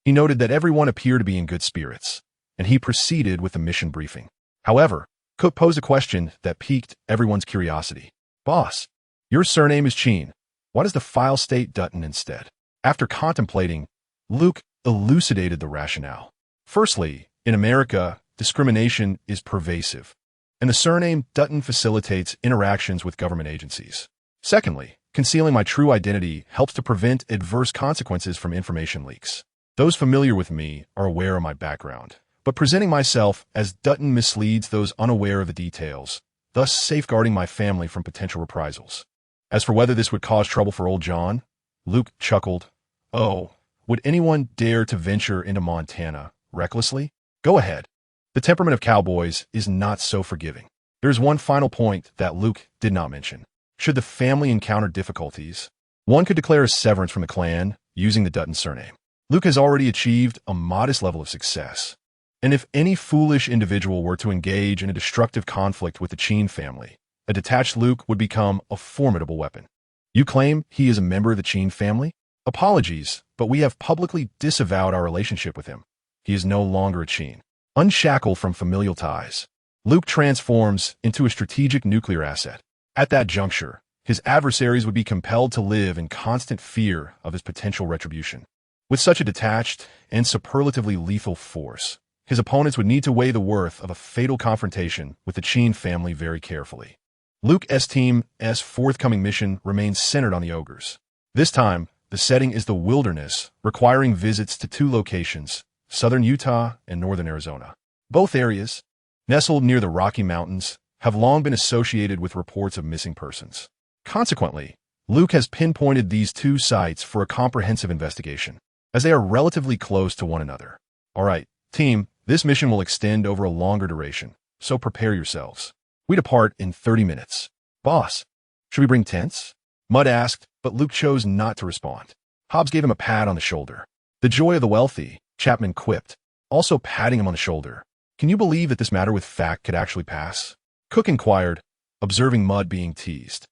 he noted that everyone appeared to be in good spirits, and he proceeded with the mission briefing. However, Cook posed a question that piqued everyone's curiosity. "Boss, your surname is Cheen. Why does the file state Dutton instead?" After contemplating, Luke elucidated the rationale. Firstly, in America, discrimination is pervasive, and the surname Dutton facilitates interactions with government agencies. Secondly, concealing my true identity helps to prevent adverse consequences from information leaks. Those familiar with me are aware of my background, but presenting myself as Dutton misleads those unaware of the details, thus safeguarding my family from potential reprisals. As for whether this would cause trouble for old John, Luke chuckled. "Oh, would anyone dare to venture into Montana recklessly? Go ahead. The temperament of cowboys is not so forgiving." There is one final point that Luke did not mention. Should the family encounter difficulties, one could declare a severance from the clan using the Dutton surname. Luke has already achieved a modest level of success, and if any foolish individual were to engage in a destructive conflict with the Cheen family, a detached Luke would become a formidable weapon. "You claim he is a member of the Cheen family? Apologies, but we have publicly disavowed our relationship with him. He is no longer a Cheen." Unshackled from familial ties, Luke transforms into a strategic nuclear asset. At that juncture, his adversaries would be compelled to live in constant fear of his potential retribution. With such a detached and superlatively lethal force, his opponents would need to weigh the worth of a fatal confrontation with the Cheen family very carefully. Luke's team's forthcoming mission remains centered on the ogres. This time, the setting is the wilderness, requiring visits to two locations, southern Utah and northern Arizona. Both areas, nestled near the Rocky Mountains, have long been associated with reports of missing persons. Consequently, Luke has pinpointed these two sites for a comprehensive investigation, as they are relatively close to one another. All right, team, this mission will extend over a longer duration, so prepare yourselves. We depart in 30 minutes. Boss, should we bring tents? Mudd asked, but Luke chose not to respond. Hobbs gave him a pat on the shoulder. The joy of the wealthy, Chapman quipped, also patting him on the shoulder. Can you believe that this matter with fact could actually pass? Cook inquired, observing Mudd being teased.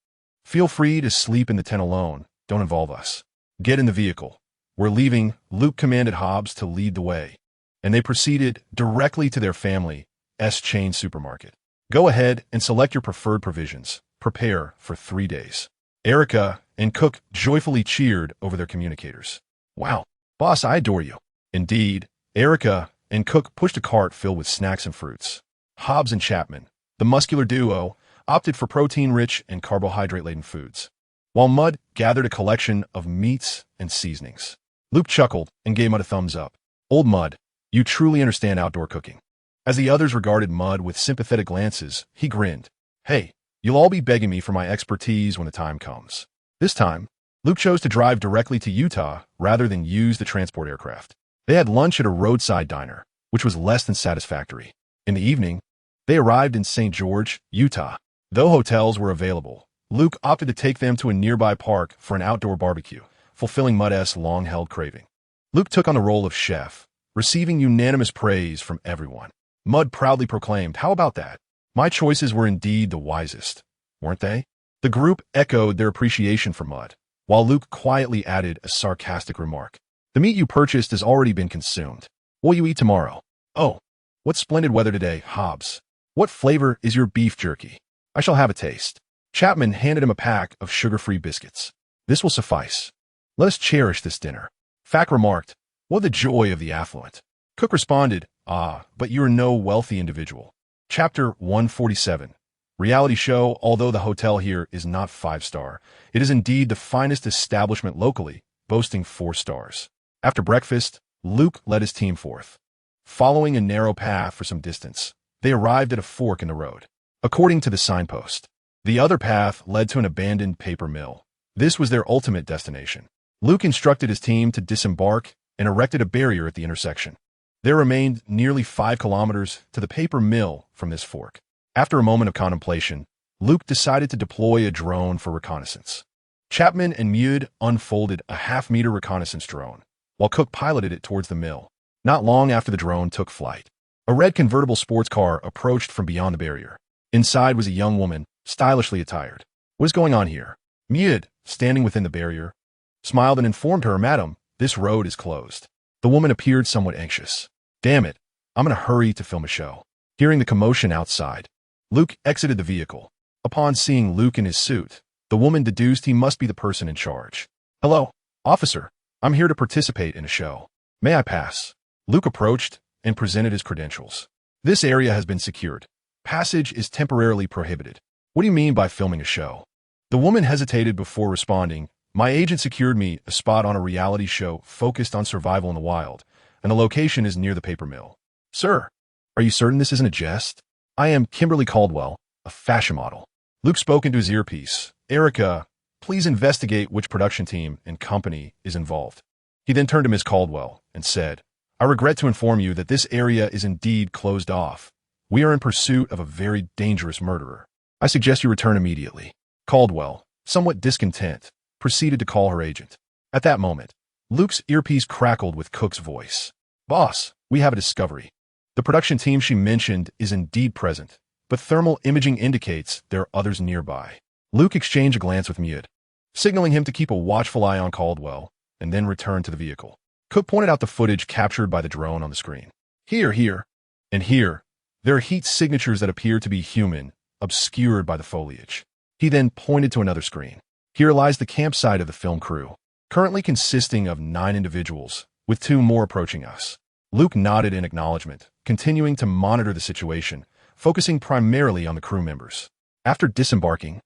Feel free to sleep in the tent alone. Don't involve us. Get in the vehicle. We're leaving. Luke commanded Hobbs to lead the way, and they proceeded directly to their family's chain supermarket. Go ahead and select your preferred provisions. Prepare for 3 days. Erica and Cook joyfully cheered over their communicators. Wow, boss, I adore you. Indeed, Erica and Cook pushed a cart filled with snacks and fruits. Hobbs and Chapman, the muscular duo, opted for protein-rich and carbohydrate-laden foods, while Mudd gathered a collection of meats and seasonings. Luke chuckled and gave Mudd a thumbs up. Old Mudd, you truly understand outdoor cooking. As the others regarded Mudd with sympathetic glances, he grinned. Hey, you'll all be begging me for my expertise when the time comes. This time, Luke chose to drive directly to Utah rather than use the transport aircraft. They had lunch at a roadside diner, which was less than satisfactory. In the evening, they arrived in St. George, Utah. Though hotels were available, Luke opted to take them to a nearby park for an outdoor barbecue, fulfilling Mudd's long-held craving. Luke took on the role of chef, receiving unanimous praise from everyone. Mudd proudly proclaimed, "How about that? My choices were indeed the wisest, weren't they?" The group echoed their appreciation for Mudd, while Luke quietly added a sarcastic remark. "The meat you purchased has already been consumed. What will you eat tomorrow?" "Oh, what splendid weather today, Hobbs. What flavor is your beef jerky? I shall have a taste." Chapman handed him a pack of sugar-free biscuits. "This will suffice. Let us cherish this dinner." Fack remarked, "What the joy of the affluent." Cook responded, "Ah, but you are no wealthy individual." Chapter 147. Reality show. Although the hotel here is not 5-star, it is indeed the finest establishment locally, boasting 4 stars. After breakfast, Luke led his team forth. Following a narrow path for some distance, they arrived at a fork in the road. According to the signpost, the other path led to an abandoned paper mill. This was their ultimate destination. Luke instructed his team to disembark and erected a barrier at the intersection. There remained nearly 5 kilometers to the paper mill from this fork. After a moment of contemplation, Luke decided to deploy a drone for reconnaissance. Chapman and Mudd unfolded a half-meter reconnaissance drone, while Cook piloted it towards the mill. Not long after the drone took flight, a red convertible sports car approached from beyond the barrier. Inside was a young woman, stylishly attired. "What is going on here?" Mudd, standing within the barrier, smiled and informed her, "Madam, this road is closed." The woman appeared somewhat anxious. "Damn it, I'm in a hurry to film a show." Hearing the commotion outside, Luke exited the vehicle. Upon seeing Luke in his suit, the woman deduced he must be the person in charge. "Hello, officer. I'm here to participate in a show. May I pass?" Luke approached and presented his credentials. "This area has been secured. Passage is temporarily prohibited." "What do you mean by filming a show?" The woman hesitated before responding. "My agent secured me a spot on a reality show focused on survival in the wild, and the location is near the paper mill." "Sir, are you certain this isn't a jest?" "I am Kimberly Caldwell, a fashion model." Luke spoke into his earpiece. "Erica, please investigate which production team and company is involved." He then turned to Ms. Caldwell and said, "I regret to inform you that this area is indeed closed off. We are in pursuit of a very dangerous murderer. I suggest you return immediately." Caldwell, somewhat discontent, proceeded to call her agent. At that moment, Luke's earpiece crackled with Cook's voice. "Boss, we have a discovery. The production team she mentioned is indeed present, but thermal imaging indicates there are others nearby." Luke exchanged a glance with Mudd, signaling him to keep a watchful eye on Caldwell, and then returned to the vehicle. Cook pointed out the footage captured by the drone on the screen. Here. And here, there are heat signatures that appear to be human, obscured by the foliage. He then pointed to another screen. Here lies the campsite of the film crew, currently consisting of 9 individuals, with 2 more approaching us. Luke nodded in acknowledgement, continuing to monitor the situation, focusing primarily on the crew members. After disembarking,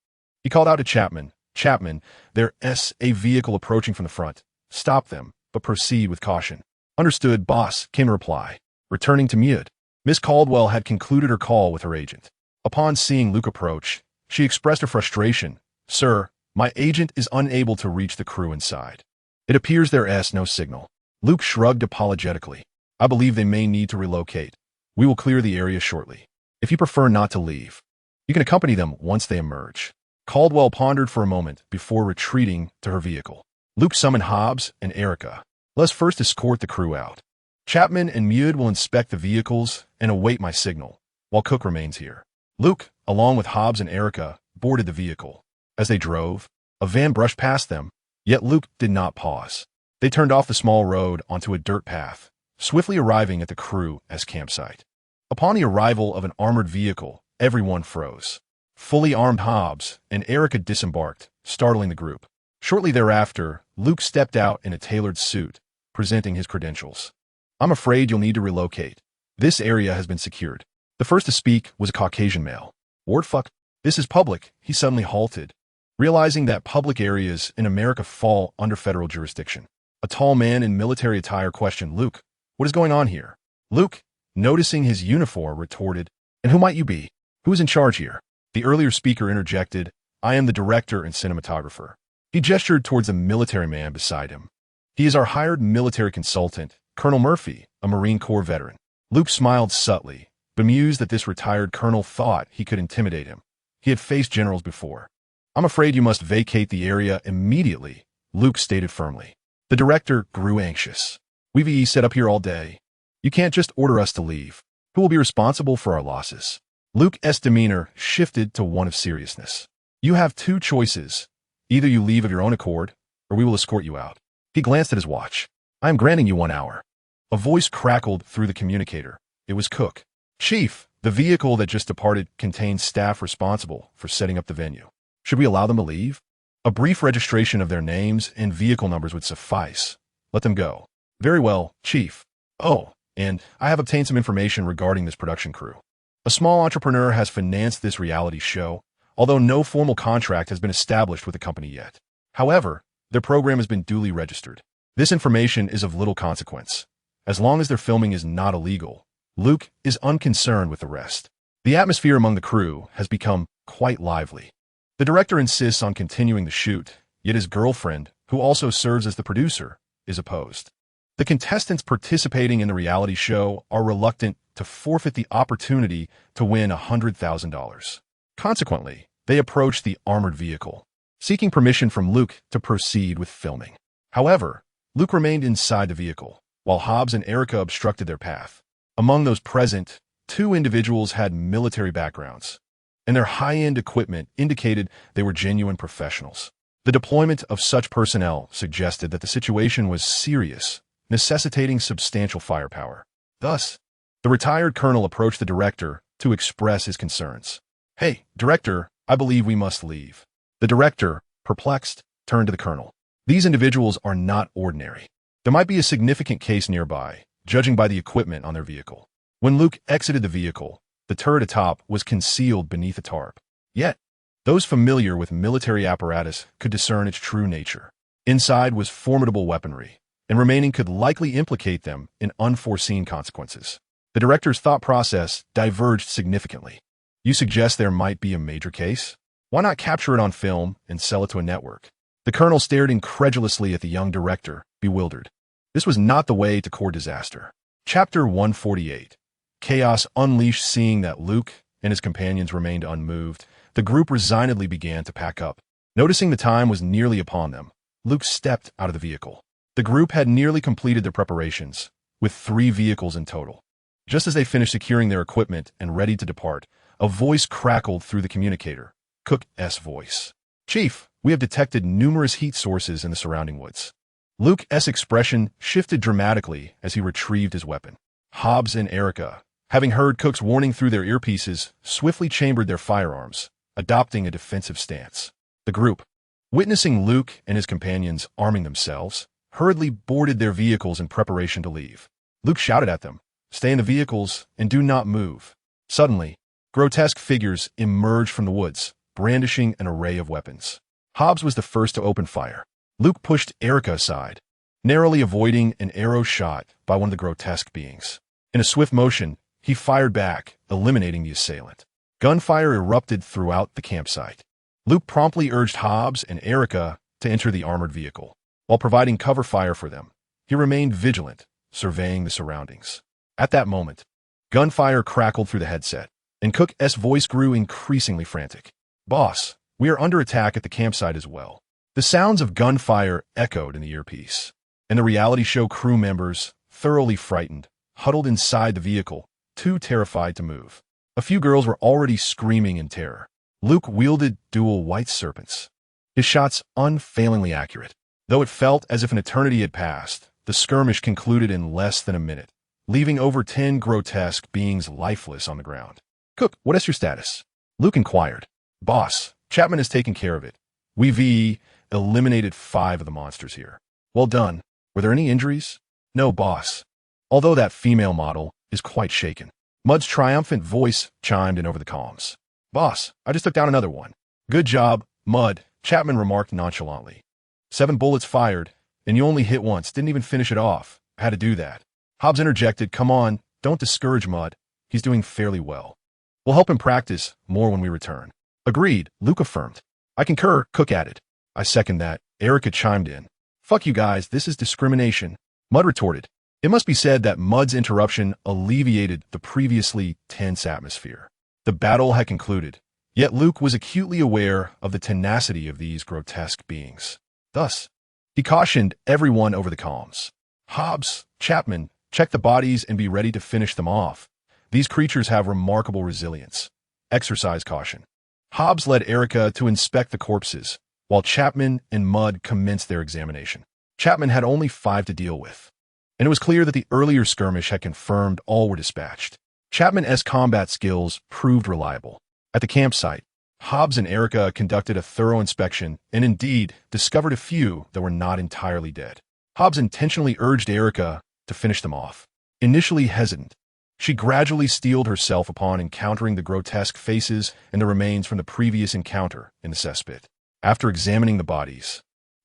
he called out to Chapman. Chapman, there's a vehicle approaching from the front. Stop them, but proceed with caution. Understood, boss, came a reply. Returning to Mud. Miss Caldwell had concluded her call with her agent. Upon seeing Luke approach, she expressed her frustration. Sir, my agent is unable to reach the crew inside. It appears there's no signal. Luke shrugged apologetically. I believe they may need to relocate. We will clear the area shortly. If you prefer not to leave, you can accompany them once they emerge. Caldwell pondered for a moment before retreating to her vehicle. Luke summoned Hobbs and Erica. Let's first escort the crew out. Chapman and Mud will inspect the vehicles and await my signal, while Cook remains here. Luke, along with Hobbs and Erica, boarded the vehicle. As they drove, a van brushed past them, yet Luke did not pause. They turned off the small road onto a dirt path, swiftly arriving at the crew's campsite. Upon the arrival of an armored vehicle, everyone froze. Fully armed Hobbs and Erica disembarked, startling the group. Shortly thereafter, Luke stepped out in a tailored suit, presenting his credentials. I'm afraid you'll need to relocate. This area has been secured. The first to speak was a Caucasian male. Wardfuck, this is public. He suddenly halted, realizing that public areas in America fall under federal jurisdiction. A tall man in military attire questioned Luke, what is going on here? Luke, noticing his uniform, retorted, and who might you be? Who is in charge here? The earlier speaker interjected, I am the director and cinematographer. He gestured towards a military man beside him. He is our hired military consultant, Colonel Murphy, a Marine Corps veteran. Luke smiled subtly, bemused that this retired colonel thought he could intimidate him. He had faced generals before. I'm afraid you must vacate the area immediately, Luke stated firmly. The director grew anxious. We've set up here all day. You can't just order us to leave. Who will be responsible for our losses? Luke's demeanor shifted to one of seriousness. You have 2 choices. Either you leave of your own accord, or we will escort you out. He glanced at his watch. I am granting you 1 hour. A voice crackled through the communicator. It was Cook. Chief, the vehicle that just departed contains staff responsible for setting up the venue. Should we allow them to leave? A brief registration of their names and vehicle numbers would suffice. Let them go. Very well, Chief. Oh, and I have obtained some information regarding this production crew. A small entrepreneur has financed this reality show, although no formal contract has been established with the company yet. However, their program has been duly registered. This information is of little consequence. As long as their filming is not illegal, Luke is unconcerned with the rest. The atmosphere among the crew has become quite lively. The director insists on continuing the shoot, yet his girlfriend, who also serves as the producer, is opposed. The contestants participating in the reality show are reluctant to forfeit the opportunity to win $100,000. Consequently, they approach the armored vehicle, seeking permission from Luke to proceed with filming. However, Luke remained inside the vehicle, while Hobbs and Erica obstructed their path. Among those present, 2 individuals had military backgrounds, and their high-end equipment indicated they were genuine professionals. The deployment of such personnel suggested that the situation was serious, necessitating substantial firepower. Thus, the retired colonel approached the director to express his concerns. Hey, director, I believe we must leave. The director, perplexed, turned to the colonel. These individuals are not ordinary. There might be a significant case nearby, judging by the equipment on their vehicle. When Luke exited the vehicle, the turret atop was concealed beneath a tarp. Yet, those familiar with military apparatus could discern its true nature. Inside was formidable weaponry, and remaining could likely implicate them in unforeseen consequences. The director's thought process diverged significantly. You suggest there might be a major case? Why not capture it on film and sell it to a network? The colonel stared incredulously at the young director, bewildered. This was not the way to court disaster. Chapter 148. Chaos unleashed. Seeing that Luke and his companions remained unmoved, the group resignedly began to pack up. Noticing the time was nearly upon them, Luke stepped out of the vehicle. The group had nearly completed their preparations, with 3 vehicles in total. Just as they finished securing their equipment and ready to depart, a voice crackled through the communicator. Cook's voice. Chief, we have detected numerous heat sources in the surrounding woods. Luke's expression shifted dramatically as he retrieved his weapon. Hobbs and Erica, having heard Cook's warning through their earpieces, swiftly chambered their firearms, adopting a defensive stance. The group, witnessing Luke and his companions arming themselves, hurriedly boarded their vehicles in preparation to leave. Luke shouted at them, "Stay in the vehicles and do not move." Suddenly, grotesque figures emerged from the woods, brandishing an array of weapons. Hobbs was the first to open fire. Luke pushed Erica aside, narrowly avoiding an arrow shot by one of the grotesque beings. In a swift motion, he fired back, eliminating the assailant. Gunfire erupted throughout the campsite. Luke promptly urged Hobbs and Erica to enter the armored vehicle. While providing cover fire for them, he remained vigilant, surveying the surroundings. At that moment, gunfire crackled through the headset, and Cook's voice grew increasingly frantic. "Boss, we are under attack at the campsite as well." The sounds of gunfire echoed in the earpiece, and the reality show crew members, thoroughly frightened, huddled inside the vehicle, too terrified to move. A few girls were already screaming in terror. Luke wielded dual white serpents, his shots unfailingly accurate. Though it felt as if an eternity had passed, the skirmish concluded in less than a minute, leaving over 10 grotesque beings lifeless on the ground. "Cook, what is your status?" Luke inquired. "Boss, Chapman has taken care of it. We've eliminated 5 of the monsters here." "Well done. Were there any injuries?" "No, boss. Although that female model is quite shaken." Mud's triumphant voice chimed in over the comms. "Boss, I just took down another one." "Good job, Mud," Chapman remarked nonchalantly. 7 bullets fired, and you only hit once, didn't even finish it off. I had to do that. Hobbs interjected, "Come on, don't discourage Mud. He's doing fairly well. We'll help him practice more when we return." "Agreed," Luke affirmed. "I concur," Cook added. "I second that," Erica chimed in. "Fuck you guys, this is discrimination," Mud retorted. It must be said that Mud's interruption alleviated the previously tense atmosphere. The battle had concluded, yet Luke was acutely aware of the tenacity of these grotesque beings. Thus, he cautioned everyone over the comms. "Hobbs, Chapman, check the bodies and be ready to finish them off. These creatures have remarkable resilience. Exercise caution." Hobbs led Erica to inspect the corpses, while Chapman and Mud commenced their examination. Chapman had only 5 to deal with, and it was clear that the earlier skirmish had confirmed all were dispatched. Chapman's combat skills proved reliable. At the campsite, Hobbs and Erica conducted a thorough inspection and indeed discovered a few that were not entirely dead. Hobbs intentionally urged Erica to finish them off. Initially hesitant, she gradually steeled herself upon encountering the grotesque faces and the remains from the previous encounter in the cesspit. After examining the bodies,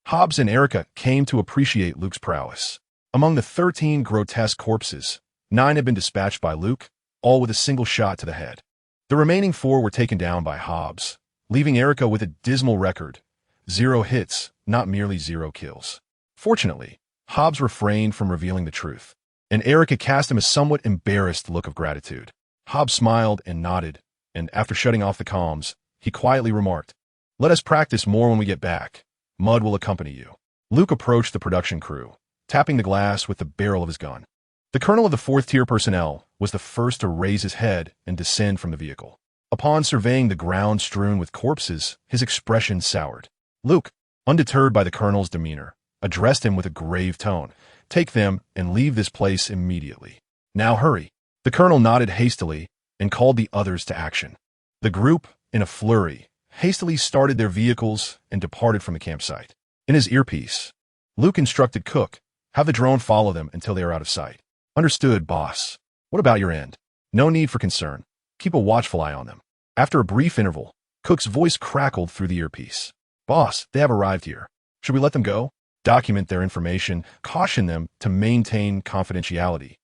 Hobbs and Erica came to appreciate Luke's prowess. Among the 13 grotesque corpses, 9 had been dispatched by Luke, all with a single shot to the head. The remaining 4 were taken down by Hobbs, leaving Erica with a dismal record: 0 hits, not merely 0 kills. Fortunately, Hobbs refrained from revealing the truth, and Erica cast him a somewhat embarrassed look of gratitude. Hobbs smiled and nodded, and after shutting off the comms, he quietly remarked, "Let us practice more when we get back. Mud will accompany you." Luke approached the production crew, tapping the glass with the barrel of his gun. The colonel of the 4th-tier personnel was the first to raise his head and descend from the vehicle. Upon surveying the ground strewn with corpses, his expression soured. Luke, undeterred by the colonel's demeanor, addressed him with a grave tone. "Take them and leave this place immediately. Now hurry." The colonel nodded hastily and called the others to action. The group, in a flurry, hastily started their vehicles and departed from the campsite. In his earpiece, Luke instructed Cook, "Have the drone follow them until they are out of sight." "Understood, boss. What about your end?" "No need for concern. Keep a watchful eye on them." After a brief interval, Cook's voice crackled through the earpiece. "Boss, they have arrived here. Should we let them go? Document their information, caution them to maintain confidentiality,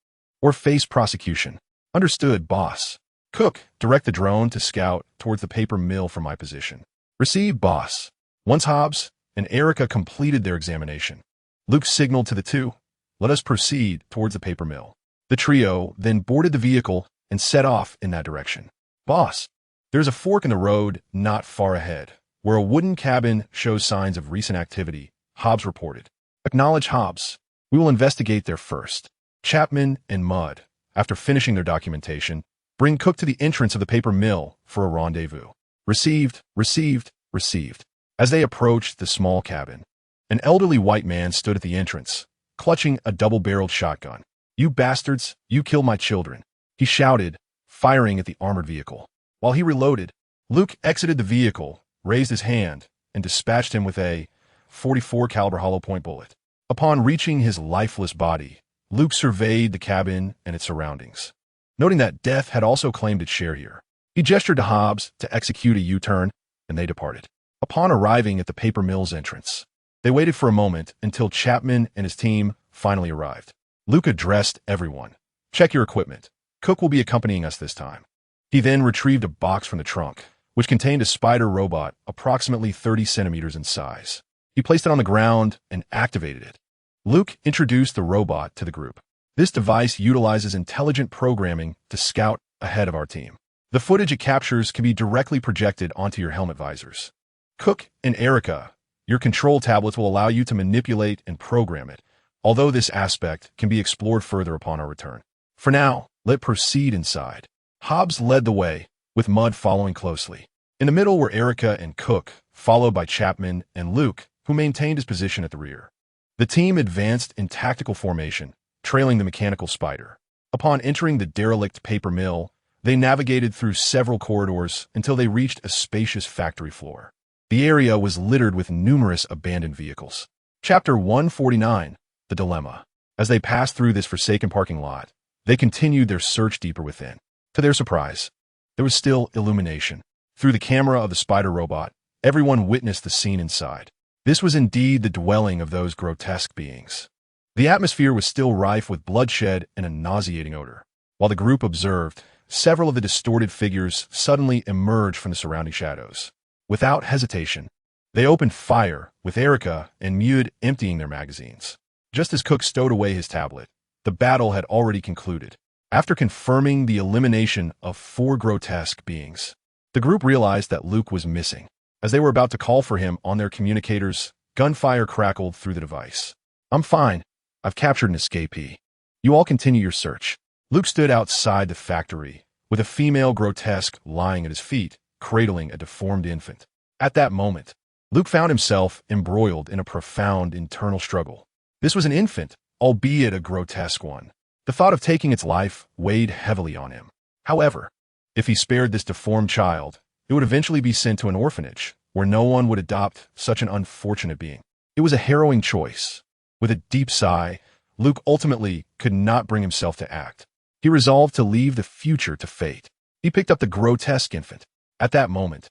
or face prosecution." "Understood, boss." "Cook, direct the drone to scout towards the paper mill from my position." "Received, boss." Once Hobbs and Erica completed their examination, Luke signaled to the 2, "Let us proceed towards the paper mill." The trio then boarded the vehicle and set off in that direction. "Boss, there's a fork in the road not far ahead, where a wooden cabin shows signs of recent activity," Hobbs reported. "Acknowledge, Hobbs. We will investigate there first." Chapman and Mud, after finishing their documentation, bring Cook to the entrance of the paper mill for a rendezvous. "Received, received, received." As they approached the small cabin, an elderly white man stood at the entrance, clutching a double-barreled shotgun. "You bastards, you killed my children," he shouted, firing at the armored vehicle. While he reloaded, Luke exited the vehicle, raised his hand, and dispatched him with a .44 caliber hollow-point bullet. Upon reaching his lifeless body, Luke surveyed the cabin and its surroundings, noting that death had also claimed its share here. He gestured to Hobbs to execute a U-turn, and they departed. Upon arriving at the paper mill's entrance, they waited for a moment until Chapman and his team finally arrived. Luke addressed everyone. Check your equipment. Cook will be accompanying us this time. He then retrieved a box from the trunk, which contained a spider robot approximately 30 centimeters in size. He placed it on the ground and activated it. Luke introduced the robot to the group. This device utilizes intelligent programming to scout ahead of our team. The footage it captures can be directly projected onto your helmet visors. Cook and Erica, your control tablets will allow you to manipulate and program it, although this aspect can be explored further upon our return. For now, let's proceed inside. Hobbs led the way, with Mudd following closely. In the middle were Erica and Cook, followed by Chapman and Luke, who maintained his position at the rear. The team advanced in tactical formation, trailing the mechanical spider. Upon entering the derelict paper mill, they navigated through several corridors until they reached a spacious factory floor. The area was littered with numerous abandoned vehicles. Chapter 149, The Dilemma. As they passed through this forsaken parking lot, they continued their search deeper within. To their surprise, there was still illumination. Through the camera of the spider robot, everyone witnessed the scene inside. This was indeed the dwelling of those grotesque beings. The atmosphere was still rife with bloodshed and a nauseating odor. While the group observed, several of the distorted figures suddenly emerged from the surrounding shadows. Without hesitation, they opened fire, with Erica and Mudd emptying their magazines. Just as Cook stowed away his tablet, the battle had already concluded. After confirming the elimination of 4 grotesque beings, the group realized that Luke was missing. As they were about to call for him on their communicators, gunfire crackled through the device. I'm fine. I've captured an escapee. You all continue your search. Luke stood outside the factory, with a female grotesque lying at his feet, cradling a deformed infant. At that moment, Luke found himself embroiled in a profound internal struggle. This was an infant, albeit a grotesque one. The thought of taking its life weighed heavily on him. However, if he spared this deformed child, it would eventually be sent to an orphanage, where no one would adopt such an unfortunate being. It was a harrowing choice. With a deep sigh, Luke ultimately could not bring himself to act. He resolved to leave the future to fate. He picked up the grotesque infant. At that moment,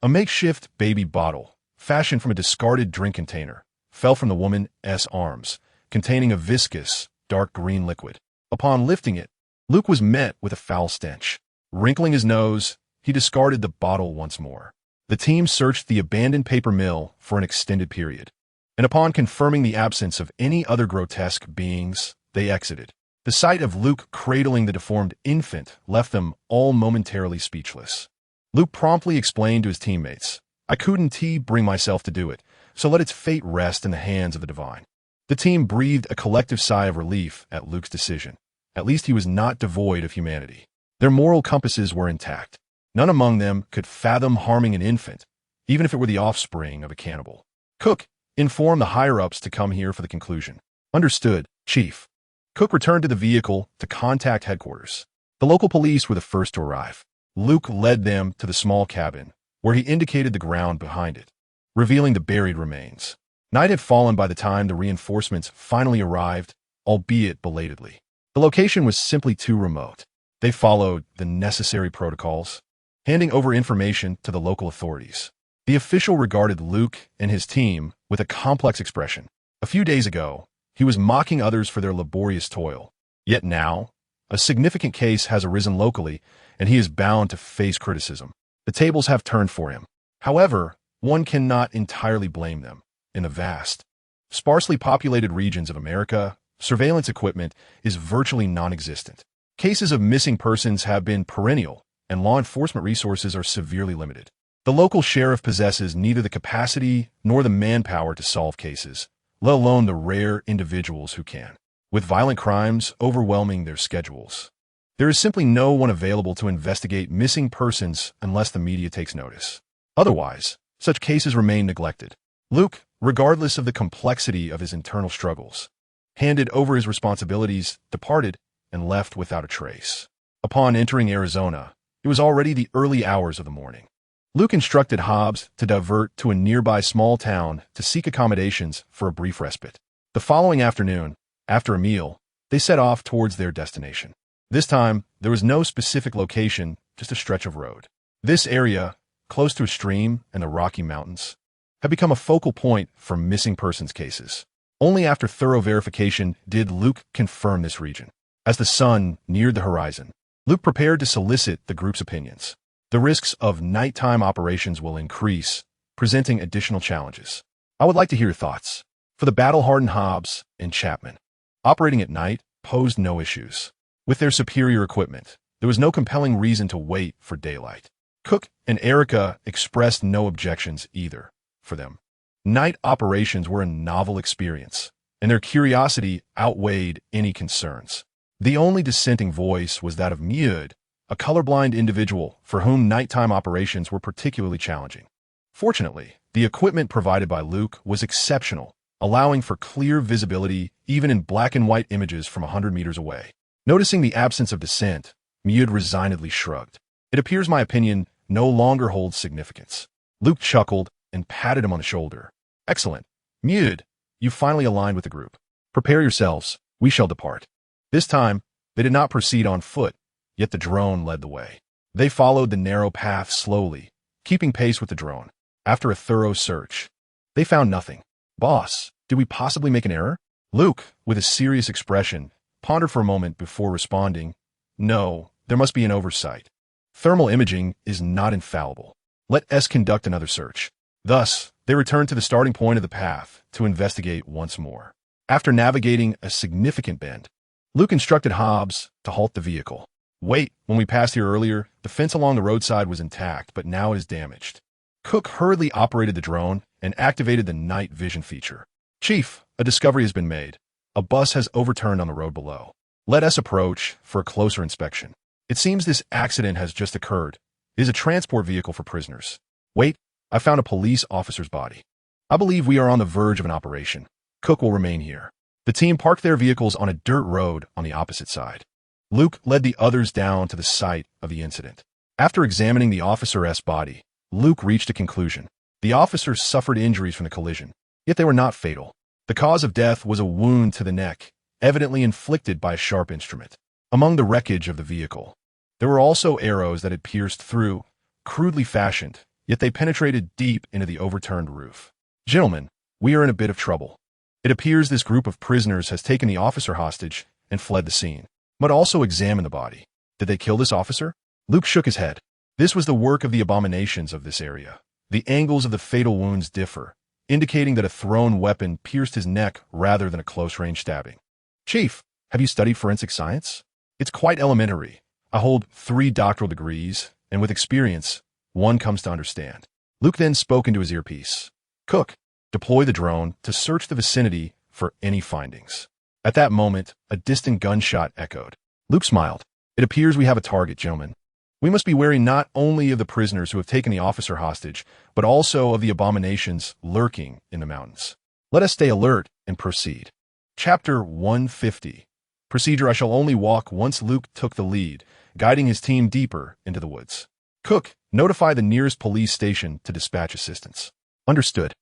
a makeshift baby bottle, fashioned from a discarded drink container, fell from the woman's arms, containing a viscous, dark green liquid. Upon lifting it, Luke was met with a foul stench. Wrinkling his nose, he discarded the bottle once more. The team searched the abandoned paper mill for an extended period, and upon confirming the absence of any other grotesque beings, they exited. The sight of Luke cradling the deformed infant left them all momentarily speechless. Luke promptly explained to his teammates, I couldn't bring myself to do it, so let its fate rest in the hands of the divine. The team breathed a collective sigh of relief at Luke's decision. At least he was not devoid of humanity. Their moral compasses were intact. None among them could fathom harming an infant, even if it were the offspring of a cannibal. Cook informed the higher-ups to come here for the conclusion. Understood, Chief. Cook returned to the vehicle to contact headquarters. The local police were the first to arrive. Luke led them to the small cabin, where he indicated the ground behind it, revealing the buried remains. Night had fallen by the time the reinforcements finally arrived, albeit belatedly. The location was simply too remote. They followed the necessary protocols, handing over information to the local authorities. The official regarded Luke and his team with a complex expression. A few days ago, he was mocking others for their laborious toil. Yet now, a significant case has arisen locally, and he is bound to face criticism. The tables have turned for him. However, one cannot entirely blame them. In the vast, sparsely populated regions of America, surveillance equipment is virtually non-existent. Cases of missing persons have been perennial, and law enforcement resources are severely limited. The local sheriff possesses neither the capacity nor the manpower to solve cases, let alone the rare individuals who can, with violent crimes overwhelming their schedules. There is simply no one available to investigate missing persons unless the media takes notice. Otherwise, such cases remain neglected. Luke, regardless of the complexity of his internal struggles, handed over his responsibilities, departed, and left without a trace. Upon entering Arizona, it was already the early hours of the morning. Luke instructed Hobbs to divert to a nearby small town to seek accommodations for a brief respite. The following afternoon, after a meal, they set off towards their destination. This time, there was no specific location, just a stretch of road. This area, close to a stream and the Rocky Mountains, had become a focal point for missing persons cases. Only after thorough verification did Luke confirm this region. As the sun neared the horizon, Luke prepared to solicit the group's opinions. The risks of nighttime operations will increase, presenting additional challenges. I would like to hear your thoughts. For the battle-hardened Hobbs and Chapman, operating at night posed no issues. With their superior equipment, there was no compelling reason to wait for daylight. Cook and Erica expressed no objections either. For them, night operations were a novel experience, and their curiosity outweighed any concerns. The only dissenting voice was that of Mud, a colorblind individual for whom nighttime operations were particularly challenging. Fortunately, the equipment provided by Luke was exceptional, allowing for clear visibility even in black and white images from 100 meters away. Noticing the absence of dissent, Mud resignedly shrugged. It appears my opinion no longer holds significance. Luke chuckled and patted him on the shoulder. Excellent. Mud, you finally aligned with the group. Prepare yourselves. We shall depart. This time, they did not proceed on foot, yet the drone led the way. They followed the narrow path slowly, keeping pace with the drone. After a thorough search, they found nothing. Boss, did we possibly make an error? Luke, with a serious expression, pondered for a moment before responding, No, there must be an oversight. Thermal imaging is not infallible. Let us conduct another search. Thus, they returned to the starting point of the path to investigate once more. After navigating a significant bend, Luke instructed Hobbs to halt the vehicle. Wait, when we passed here earlier, the fence along the roadside was intact, but now it is damaged. Cook hurriedly operated the drone and activated the night vision feature. Chief, a discovery has been made. A bus has overturned on the road below. Let us approach for a closer inspection. It seems this accident has just occurred. It is a transport vehicle for prisoners. Wait, I found a police officer's body. I believe we are on the verge of an operation. Cook will remain here. The team parked their vehicles on a dirt road on the opposite side. Luke led the others down to the site of the incident. After examining the officer's body, Luke reached a conclusion. The officers suffered injuries from the collision, yet they were not fatal. The cause of death was a wound to the neck, evidently inflicted by a sharp instrument. Among the wreckage of the vehicle, there were also arrows that had pierced through, crudely fashioned, yet they penetrated deep into the overturned roof. Gentlemen, we are in a bit of trouble. It appears this group of prisoners has taken the officer hostage and fled the scene, but also examined the body. Did they kill this officer? Luke shook his head. This was the work of the abominations of this area. The angles of the fatal wounds differ, indicating that a thrown weapon pierced his neck rather than a close-range stabbing. Chief, have you studied forensic science? It's quite elementary. I hold 3 doctoral degrees, and with experience, one comes to understand. Luke then spoke into his earpiece. Cook, deploy the drone to search the vicinity for any findings. At that moment, a distant gunshot echoed. Luke smiled. It appears we have a target, gentlemen. We must be wary not only of the prisoners who have taken the officer hostage, but also of the abominations lurking in the mountains. Let us stay alert and proceed. Chapter 150. Procedure. I shall only walk once. Luke took the lead, guiding his team deeper into the woods. Cook, notify the nearest police station to dispatch assistance. Understood.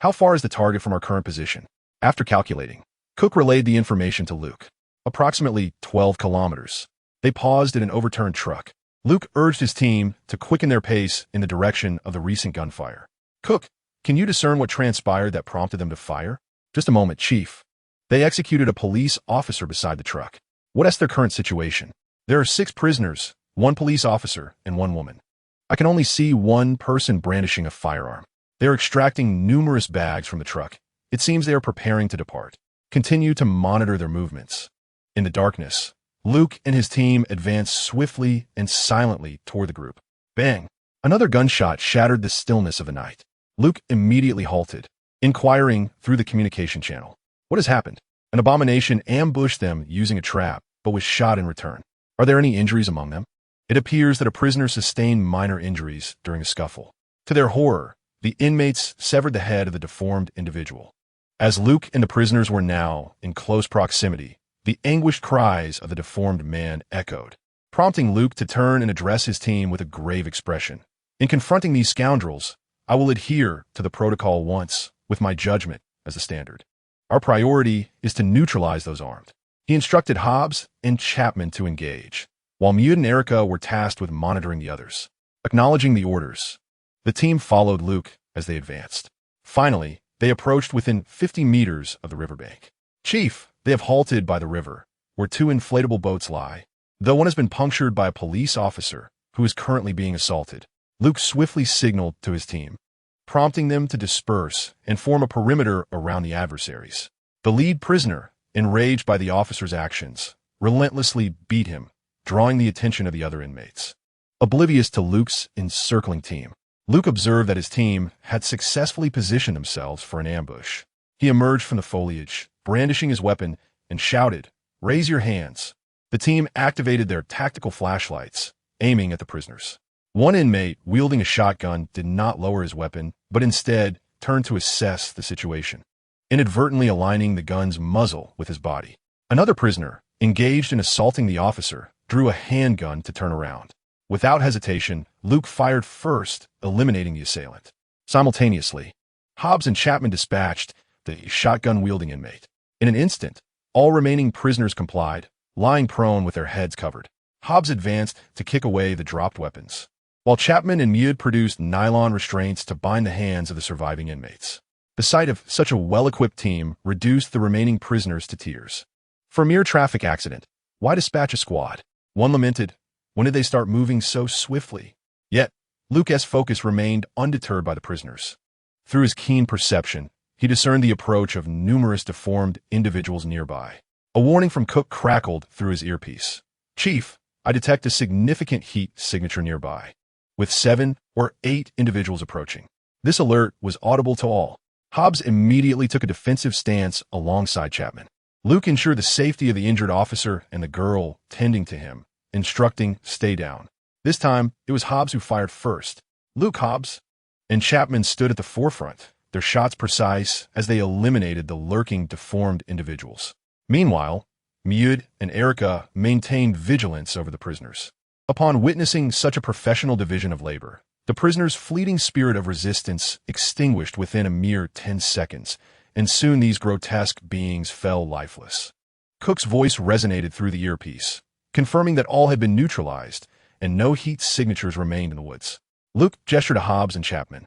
How far is the target from our current position? After calculating, Cook relayed the information to Luke. Approximately 12 kilometers. They paused at an overturned truck. Luke urged his team to quicken their pace in the direction of the recent gunfire. Cook, can you discern what transpired that prompted them to fire? Just a moment, Chief. They executed a police officer beside the truck. What is their current situation? There are 6 prisoners, 1 police officer, and 1 woman. I can only see 1 person brandishing a firearm. They are extracting numerous bags from the truck. It seems they are preparing to depart. Continue to monitor their movements. In the darkness, Luke and his team advanced swiftly and silently toward the group. Bang! Another gunshot shattered the stillness of the night. Luke immediately halted, inquiring through the communication channel. What has happened? An abomination ambushed them using a trap, but was shot in return. Are there any injuries among them? It appears that a prisoner sustained minor injuries during a scuffle. To their horror, the inmates severed the head of the deformed individual. As Luke and the prisoners were now in close proximity, the anguished cries of the deformed man echoed. prompting Luke to turn and address his team with a grave expression. In confronting these scoundrels, I will adhere to the protocol once, with my judgment as the standard. Our priority is to neutralize those armed. He instructed Hobbs and Chapman to engage, while Mute and Erica were tasked with monitoring the others. Acknowledging the orders, the team followed Luke as they advanced. Finally, they approached within 50 meters of the riverbank. Chief, they have halted by the river, where two inflatable boats lie, though one has been punctured by a police officer who is currently being assaulted. Luke swiftly signaled to his team, prompting them to disperse and form a perimeter around the adversaries. The lead prisoner, enraged by the officer's actions, relentlessly beat him, drawing the attention of the other inmates. Oblivious to Luke's encircling team, Luke observed that his team had successfully positioned themselves for an ambush. He emerged from the foliage, brandishing his weapon, and shouted, "Raise your hands." The team activated their tactical flashlights, aiming at the prisoners. One inmate, wielding a shotgun, did not lower his weapon, but instead turned to assess the situation, inadvertently aligning the gun's muzzle with his body. Another prisoner, engaged in assaulting the officer, drew a handgun to turn around. Without hesitation, Luke fired first, eliminating the assailant. Simultaneously, Hobbs and Chapman dispatched the shotgun-wielding inmate. In an instant, all remaining prisoners complied, lying prone with their heads covered. Hobbs advanced to kick away the dropped weapons, while Chapman and Mute produced nylon restraints to bind the hands of the surviving inmates. The sight of such a well-equipped team reduced the remaining prisoners to tears. For a mere traffic accident, why dispatch a squad? One lamented, when did they start moving so swiftly? Yet, Luke's focus remained undeterred by the prisoners. Through his keen perception, he discerned the approach of numerous deformed individuals nearby. A warning from Cook crackled through his earpiece. "Chief, I detect a significant heat signature nearby, with 7 or 8 individuals approaching." This alert was audible to all. Hobbs immediately took a defensive stance alongside Chapman. Luke ensured the safety of the injured officer and the girl tending to him, instructing, "Stay down." This time, it was Hobbs who fired first. "Luke, Hobbs!" And Chapman stood at the forefront, their shots precise as they eliminated the lurking, deformed individuals. Meanwhile, Mute and Erica maintained vigilance over the prisoners. Upon witnessing such a professional division of labor, the prisoners' fleeting spirit of resistance extinguished within a mere 10 seconds, and soon these grotesque beings fell lifeless. Cook's voice resonated through the earpiece, confirming that all had been neutralized, and no heat signatures remained in the woods. Luke gestured to Hobbs and Chapman,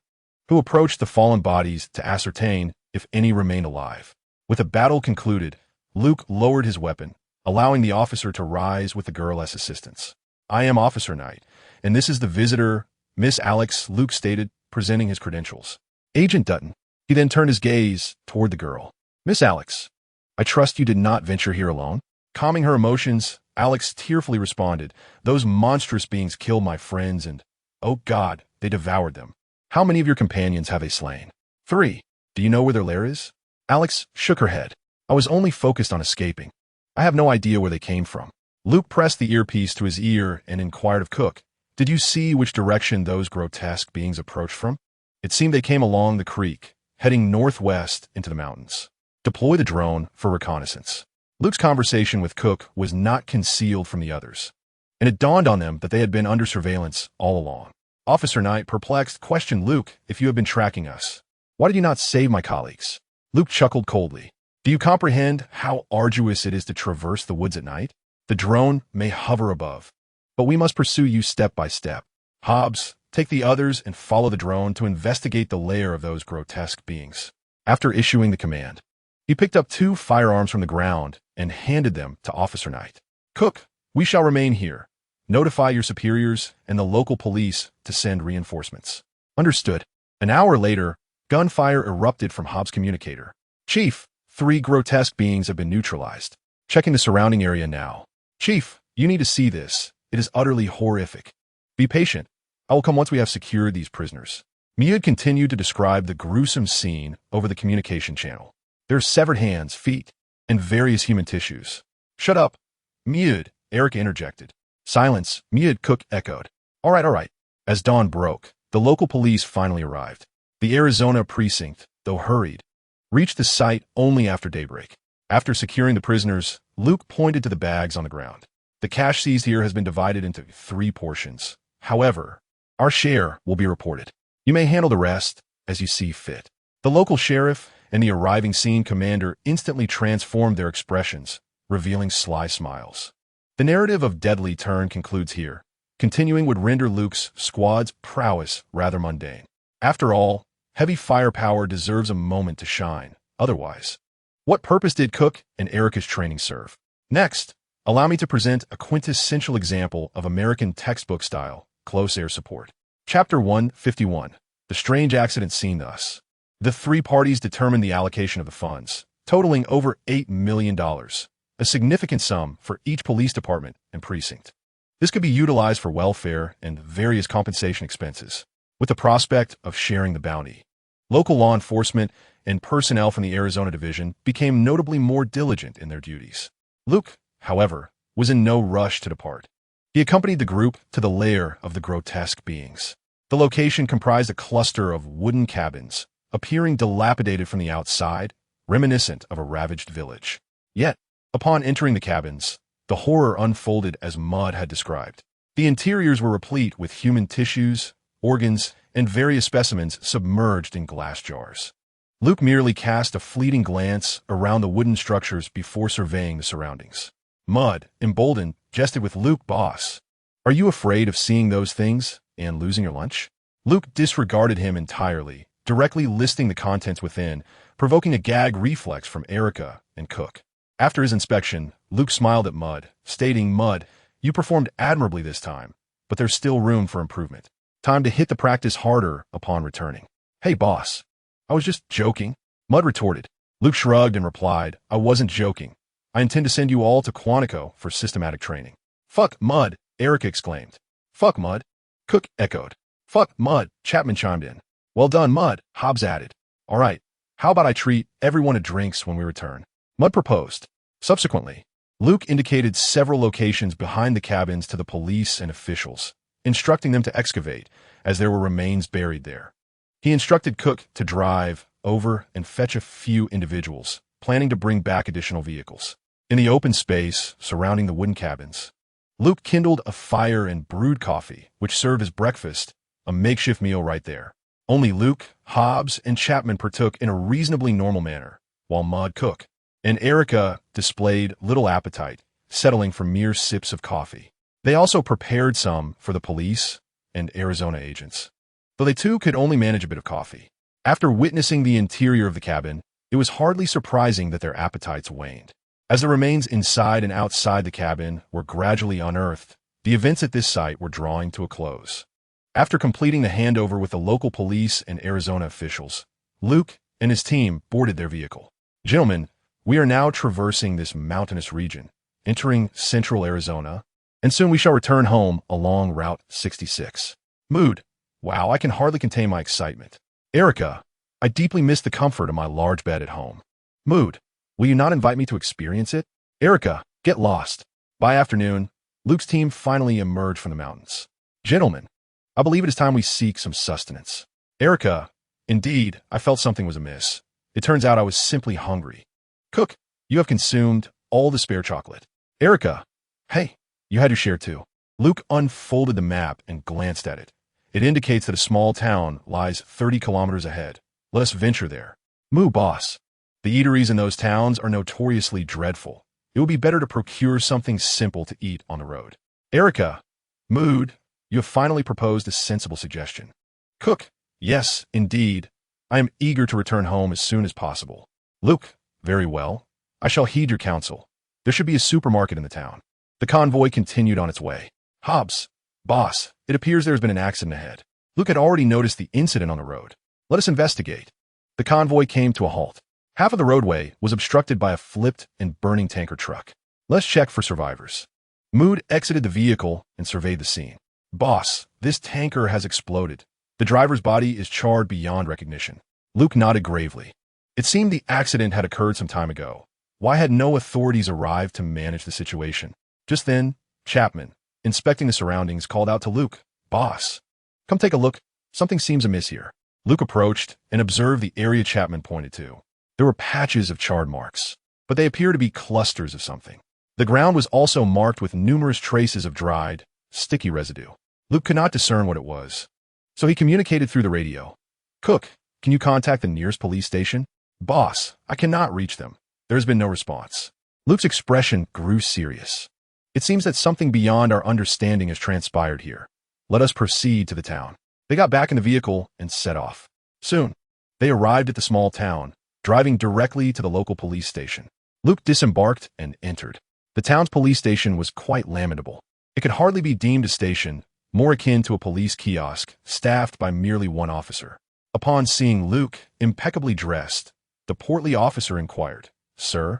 who approached the fallen bodies to ascertain if any remained alive. With the battle concluded, Luke lowered his weapon, allowing the officer to rise with the girl as assistants. "I am Officer Knight, and this is the visitor, Miss Alex," Luke stated, presenting his credentials. "Agent Dutton." He then turned his gaze toward the girl. "Miss Alex, I trust you did not venture here alone?" Calming her emotions, Alex tearfully responded, "Those monstrous beings killed my friends and, oh God, they devoured them. How many of your companions have they slain?" "3. Do you know where their lair is?" Alex shook her head. "I was only focused on escaping. I have no idea where they came from." Luke pressed the earpiece to his ear and inquired of Cook, "Did you see which direction those grotesque beings approached from?" "It seemed they came along the creek, heading northwest into the mountains. Deploy the drone for reconnaissance." Luke's conversation with Cook was not concealed from the others, and it dawned on them that they had been under surveillance all along. Officer Knight, perplexed, questioned Luke, "If you have been tracking us, why did you not save my colleagues?" Luke chuckled coldly. "Do you comprehend how arduous it is to traverse the woods at night? The drone may hover above, but we must pursue you step by step. Hobbs, take the others and follow the drone to investigate the lair of those grotesque beings." After issuing the command, he picked up 2 firearms from the ground and handed them to Officer Knight. "Cook, we shall remain here. Notify your superiors and the local police to send reinforcements." "Understood." An hour later, gunfire erupted from Hobbs' communicator. "Chief, 3 grotesque beings have been neutralized. Checking the surrounding area now." "Chief, you need to see this. It is utterly horrific. Be patient. I will come once we have secured these prisoners." Mute continued to describe the gruesome scene over the communication channel. "There are severed hands, feet, and various human tissues." "Shut up, Mute," Eric interjected. "Silence," Mute, Cook echoed. All right. As dawn broke, the local police finally arrived. The Arizona precinct, though hurried, reached the site only after daybreak. After securing the prisoners, Luke pointed to the bags on the ground. The cash seized here has been divided into 3 portions. However, our share will be reported. You may handle the rest as you see fit. The local sheriff and the arriving scene commander instantly transformed their expressions, revealing sly smiles. The narrative of deadly turn concludes here. Continuing would render Luke's squad's prowess rather mundane. After all, heavy firepower deserves a moment to shine. Otherwise, what purpose did Cook and Erica's training serve? Next, allow me to present a quintessential example of American textbook-style close air support. Chapter 151. The strange accident seen thus. The 3 parties determined the allocation of the funds, totaling over $8 million, a significant sum for each police department and precinct. This could be utilized for welfare and various compensation expenses, with the prospect of sharing the bounty. Local law enforcement and personnel from the Arizona Division became notably more diligent in their duties. Luke, however, was in no rush to depart. He accompanied the group to the lair of the grotesque beings. The location comprised a cluster of wooden cabins, appearing dilapidated from the outside, reminiscent of a ravaged village. Yet, upon entering the cabins, the horror unfolded as Mudd had described. The interiors were replete with human tissues, organs, and various specimens submerged in glass jars. Luke merely cast a fleeting glance around the wooden structures before surveying the surroundings. Mudd, emboldened, jested with Luke, "Boss, are you afraid of seeing those things and losing your lunch?" Luke disregarded him entirely, directly listing the contents within, provoking a gag reflex from Erica and Cook. After his inspection, Luke smiled at Mudd, stating, "Mudd, you performed admirably this time, but there's still room for improvement. Time to hit the practice harder upon returning." "Hey, boss, I was just joking," Mudd retorted. Luke shrugged and replied, "I wasn't joking. I intend to send you all to Quantico for systematic training." "Fuck Mudd," Erica exclaimed. "Fuck Mudd," Cook echoed. "Fuck Mudd," Chapman chimed in. "Well done, Mudd," Hobbs added. "All right, how about I treat everyone to drinks when we return?" Mudd proposed. Subsequently, Luke indicated several locations behind the cabins to the police and officials, instructing them to excavate, as there were remains buried there. He instructed Cook to drive over and fetch a few individuals, planning to bring back additional vehicles. In the open space surrounding the wooden cabins, Luke kindled a fire and brewed coffee, which served as breakfast, a makeshift meal right there. Only Luke, Hobbs, and Chapman partook in a reasonably normal manner, while Mudd, Cook, and Erica displayed little appetite, settling for mere sips of coffee. They also prepared some for the police and Arizona agents, though they too could only manage a bit of coffee. After witnessing the interior of the cabin, it was hardly surprising that their appetites waned. As the remains inside and outside the cabin were gradually unearthed, the events at this site were drawing to a close. After completing the handover with the local police and Arizona officials, Luke and his team boarded their vehicle. "Gentlemen, we are now traversing this mountainous region, entering central Arizona, and soon we shall return home along Route 66. Mood, wow, I can hardly contain my excitement. Erica, I deeply miss the comfort of my large bed at home. Mood, will you not invite me to experience it? Erica, get lost." By afternoon, Luke's team finally emerged from the mountains. "Gentlemen, I believe it is time we seek some sustenance." Erica, indeed, I felt something was amiss. It turns out I was simply hungry. Cook, you have consumed all the spare chocolate. Erica, hey, you had your share too. Luke unfolded the map and glanced at it. It indicates that a small town lies 30 kilometers ahead. Let us venture there. Moo, boss. The eateries in those towns are notoriously dreadful. It would be better to procure something simple to eat on the road. Erica, Mood, you have finally proposed a sensible suggestion. Cook, yes, indeed. I am eager to return home as soon as possible. Luke, very well. I shall heed your counsel. There should be a supermarket in the town. The convoy continued on its way. Hobbs, boss, it appears there has been an accident ahead. Luke had already noticed the incident on the road. Let us investigate. The convoy came to a halt. Half of the roadway was obstructed by a flipped and burning tanker truck. Let's check for survivors. Mood exited the vehicle and surveyed the scene. Boss, this tanker has exploded. The driver's body is charred beyond recognition. Luke nodded gravely. It seemed the accident had occurred some time ago. Why had no authorities arrived to manage the situation? Just then, Chapman, inspecting the surroundings, called out to Luke, Boss, come take a look. Something seems amiss here. Luke approached and observed the area Chapman pointed to. There were patches of charred marks, but they appeared to be clusters of something. The ground was also marked with numerous traces of dried, sticky residue. Luke could not discern what it was, so he communicated through the radio. "Cook, can you contact the nearest police station?" "Boss, I cannot reach them. There has been no response." Luke's expression grew serious. "It seems that something beyond our understanding has transpired here. Let us proceed to the town." They got back in the vehicle and set off. Soon, they arrived at the small town, driving directly to the local police station. Luke disembarked and entered. The town's police station was quite lamentable. It could hardly be deemed a station, more akin to a police kiosk, staffed by merely one officer. Upon seeing Luke, impeccably dressed, the portly officer inquired, "Sir,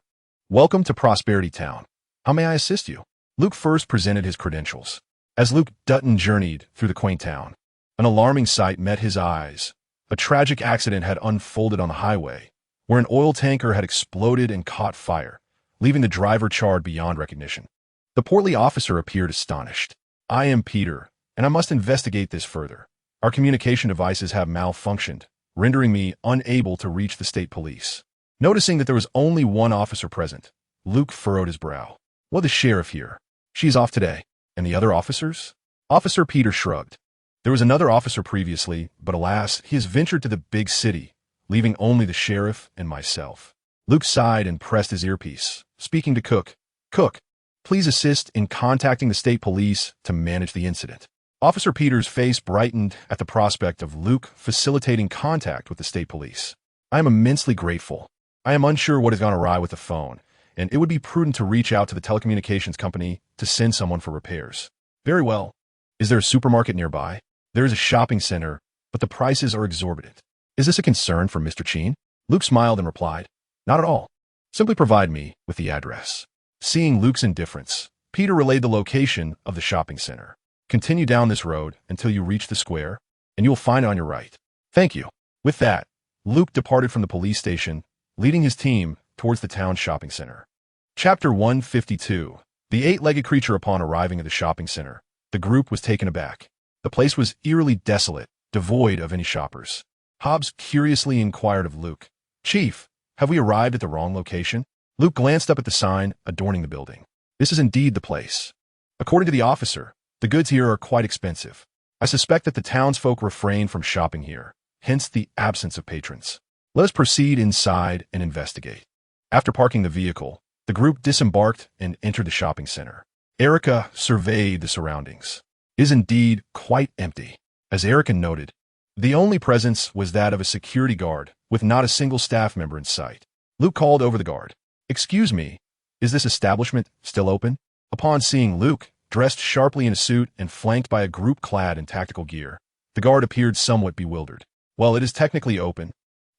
welcome to Prosperity Town. How may I assist you?" Luke first presented his credentials. As Luke Dutton journeyed through the quaint town, an alarming sight met his eyes. A tragic accident had unfolded on the highway, where an oil tanker had exploded and caught fire, leaving the driver charred beyond recognition. The portly officer appeared astonished. "I am Peter, and I must investigate this further. Our communication devices have malfunctioned, rendering me unable to reach the state police." Noticing that there was only one officer present, Luke furrowed his brow. "Well, the sheriff here. She's off today. And the other officers?" Officer Peter shrugged. "There was another officer previously, but alas, he has ventured to the big city, leaving only the sheriff and myself." Luke sighed and pressed his earpiece, speaking to Cook. "Cook, please assist in contacting the state police to manage the incident." Officer Peter's face brightened at the prospect of Luke facilitating contact with the state police. "I am immensely grateful. I am unsure what has gone awry with the phone, and it would be prudent to reach out to the telecommunications company to send someone for repairs." "Very well. Is there a supermarket nearby?" "There is a shopping center, but the prices are exorbitant." "Is this a concern for Mr. Cheen?" Luke smiled and replied, "Not at all. Simply provide me with the address." Seeing Luke's indifference, Peter relayed the location of the shopping center. "Continue down this road until you reach the square, and you will find it on your right." "Thank you." With that, Luke departed from the police station, leading his team towards the town shopping center. Chapter 152. The eight-legged creature. Upon arriving at the shopping center, the group was taken aback. The place was eerily desolate, devoid of any shoppers. Hobbs curiously inquired of Luke, "Chief, have we arrived at the wrong location?" Luke glanced up at the sign adorning the building. "This is indeed the place. According to the officer, the goods here are quite expensive. I suspect that the townsfolk refrain from shopping here, hence the absence of patrons. Let us proceed inside and investigate." After parking the vehicle, the group disembarked and entered the shopping center. Erica surveyed the surroundings. It is indeed quite empty. As Erica noted, the only presence was that of a security guard, with not a single staff member in sight. Luke called over the guard. "Excuse me, is this establishment still open?" Upon seeing Luke, dressed sharply in a suit and flanked by a group clad in tactical gear, the guard appeared somewhat bewildered. "Well, it is technically open,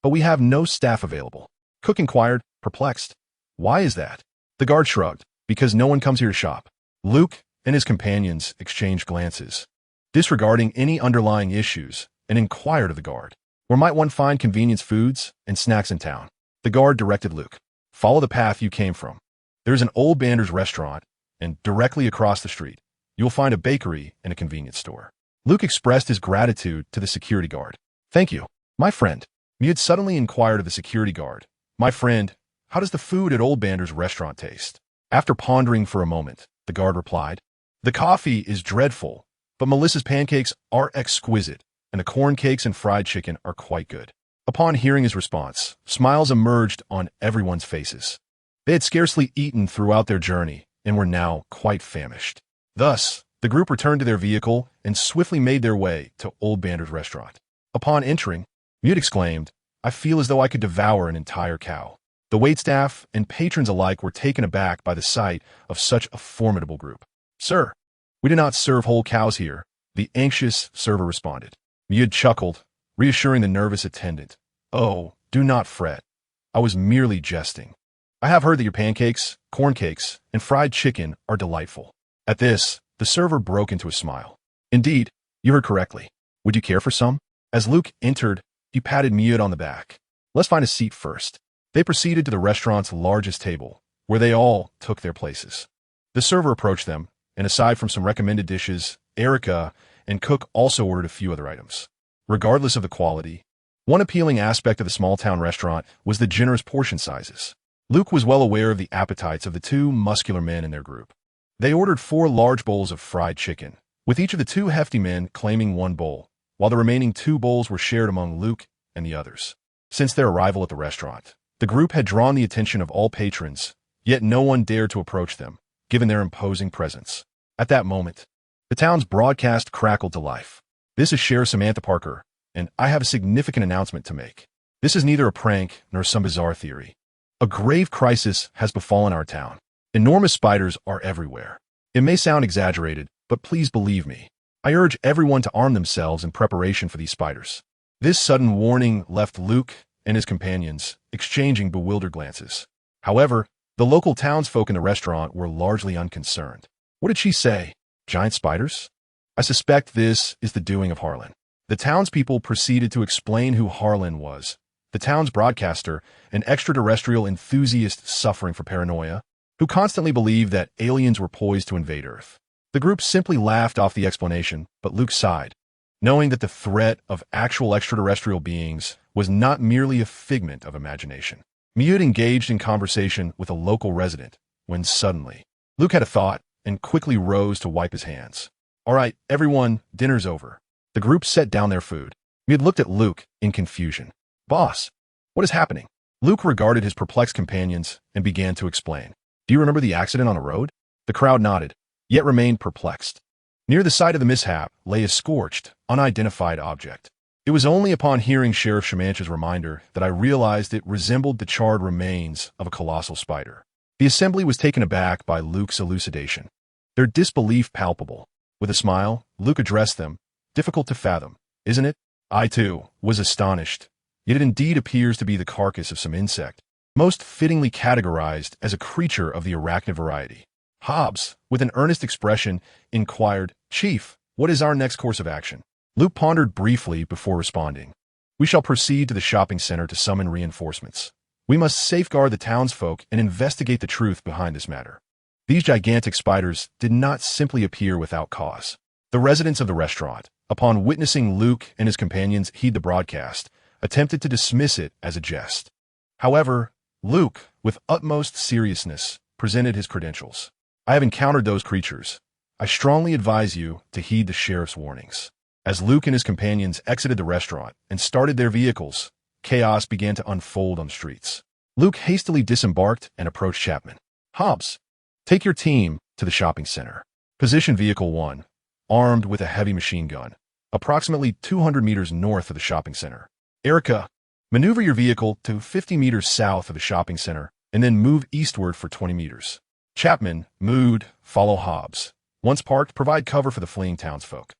but we have no staff available." Cook inquired, perplexed. "Why is that?" The guard shrugged. "Because no one comes here to shop." Luke and his companions exchanged glances, disregarding any underlying issues, and inquired of the guard, "Where might one find convenience foods and snacks in town?" The guard directed Luke. "Follow the path you came from. There is an Old Bander's restaurant, and directly across the street, you will find a bakery and a convenience store." Luke expressed his gratitude to the security guard. "Thank you, my friend." He had suddenly inquired of the security guard, "My friend, how does the food at Old Bander's restaurant taste?" After pondering for a moment, the guard replied, "The coffee is dreadful, but Melissa's pancakes are exquisite, and the corn cakes and fried chicken are quite good." Upon hearing his response, smiles emerged on everyone's faces. They had scarcely eaten throughout their journey and were now quite famished. Thus, the group returned to their vehicle and swiftly made their way to Old Bander's restaurant. Upon entering, Mute exclaimed, "I feel as though I could devour an entire cow." The waitstaff and patrons alike were taken aback by the sight of such a formidable group. "Sir, we do not serve whole cows here," the anxious server responded. Mute chuckled, reassuring the nervous attendant. "Oh, do not fret. I was merely jesting. I have heard that your pancakes, corn cakes, and fried chicken are delightful." At this, the server broke into a smile. "Indeed, you heard correctly. Would you care for some?" As Luke entered, he patted Mute on the back. "Let's find a seat first." They proceeded to the restaurant's largest table, where they all took their places. The server approached them, and aside from some recommended dishes, Erica and Cook also ordered a few other items. Regardless of the quality, one appealing aspect of the small-town restaurant was the generous portion sizes. Luke was well aware of the appetites of the two muscular men in their group. They ordered 4 large bowls of fried chicken, with each of the 2 hefty men claiming 1 bowl, while the remaining 2 bowls were shared among Luke and the others. Since their arrival at the restaurant, the group had drawn the attention of all patrons, yet no one dared to approach them, given their imposing presence. At that moment, the town's broadcast crackled to life. "This is Sheriff Samantha Parker, and I have a significant announcement to make. This is neither a prank nor some bizarre theory. A grave crisis has befallen our town. Enormous spiders are everywhere. It may sound exaggerated, but please believe me. I urge everyone to arm themselves in preparation for these spiders." This sudden warning left Luke and his companions exchanging bewildered glances. However, the local townsfolk in the restaurant were largely unconcerned. "What did she say? Giant spiders? I suspect this is the doing of Harlan." The townspeople proceeded to explain who Harlan was, the town's broadcaster, an extraterrestrial enthusiast suffering from paranoia, who constantly believed that aliens were poised to invade Earth. The group simply laughed off the explanation, but Luke sighed, knowing that the threat of actual extraterrestrial beings was not merely a figment of imagination. Mute engaged in conversation with a local resident, when suddenly, Luke had a thought and quickly rose to wipe his hands. "All right, everyone, dinner's over." The group set down their food. Mute looked at Luke in confusion. "Boss, what is happening?" Luke regarded his perplexed companions and began to explain. "Do you remember the accident on the road?" The crowd nodded, yet remained perplexed. Near the site of the mishap lay a scorched, unidentified object. It was only upon hearing Sheriff Shamancha's reminder that I realized it resembled the charred remains of a colossal spider. The assembly was taken aback by Luke's elucidation, their disbelief palpable. With a smile, Luke addressed them. "Difficult to fathom, isn't it?" I, too, was astonished. Yet it indeed appears to be the carcass of some insect, most fittingly categorized as a creature of the arachnid variety. Hobbs, with an earnest expression, inquired, "Chief, what is our next course of action?" Luke pondered briefly before responding. "We shall proceed to the shopping center to summon reinforcements. We must safeguard the townsfolk and investigate the truth behind this matter." These gigantic spiders did not simply appear without cause. The residents of the restaurant, upon witnessing Luke and his companions heed the broadcast, attempted to dismiss it as a jest. However, Luke, with utmost seriousness, presented his credentials. "I have encountered those creatures. I strongly advise you to heed the sheriff's warnings." As Luke and his companions exited the restaurant and started their vehicles, chaos began to unfold on the streets. Luke hastily disembarked and approached Chapman. "Hobbs, take your team to the shopping center. Position Vehicle 1, armed with a heavy machine gun, approximately 200 meters north of the shopping center. Erica, maneuver your vehicle to 50 meters south of the shopping center and then move eastward for 20 meters. Chapman, Mood, follow Hobbs. Once parked, provide cover for the fleeing townsfolk."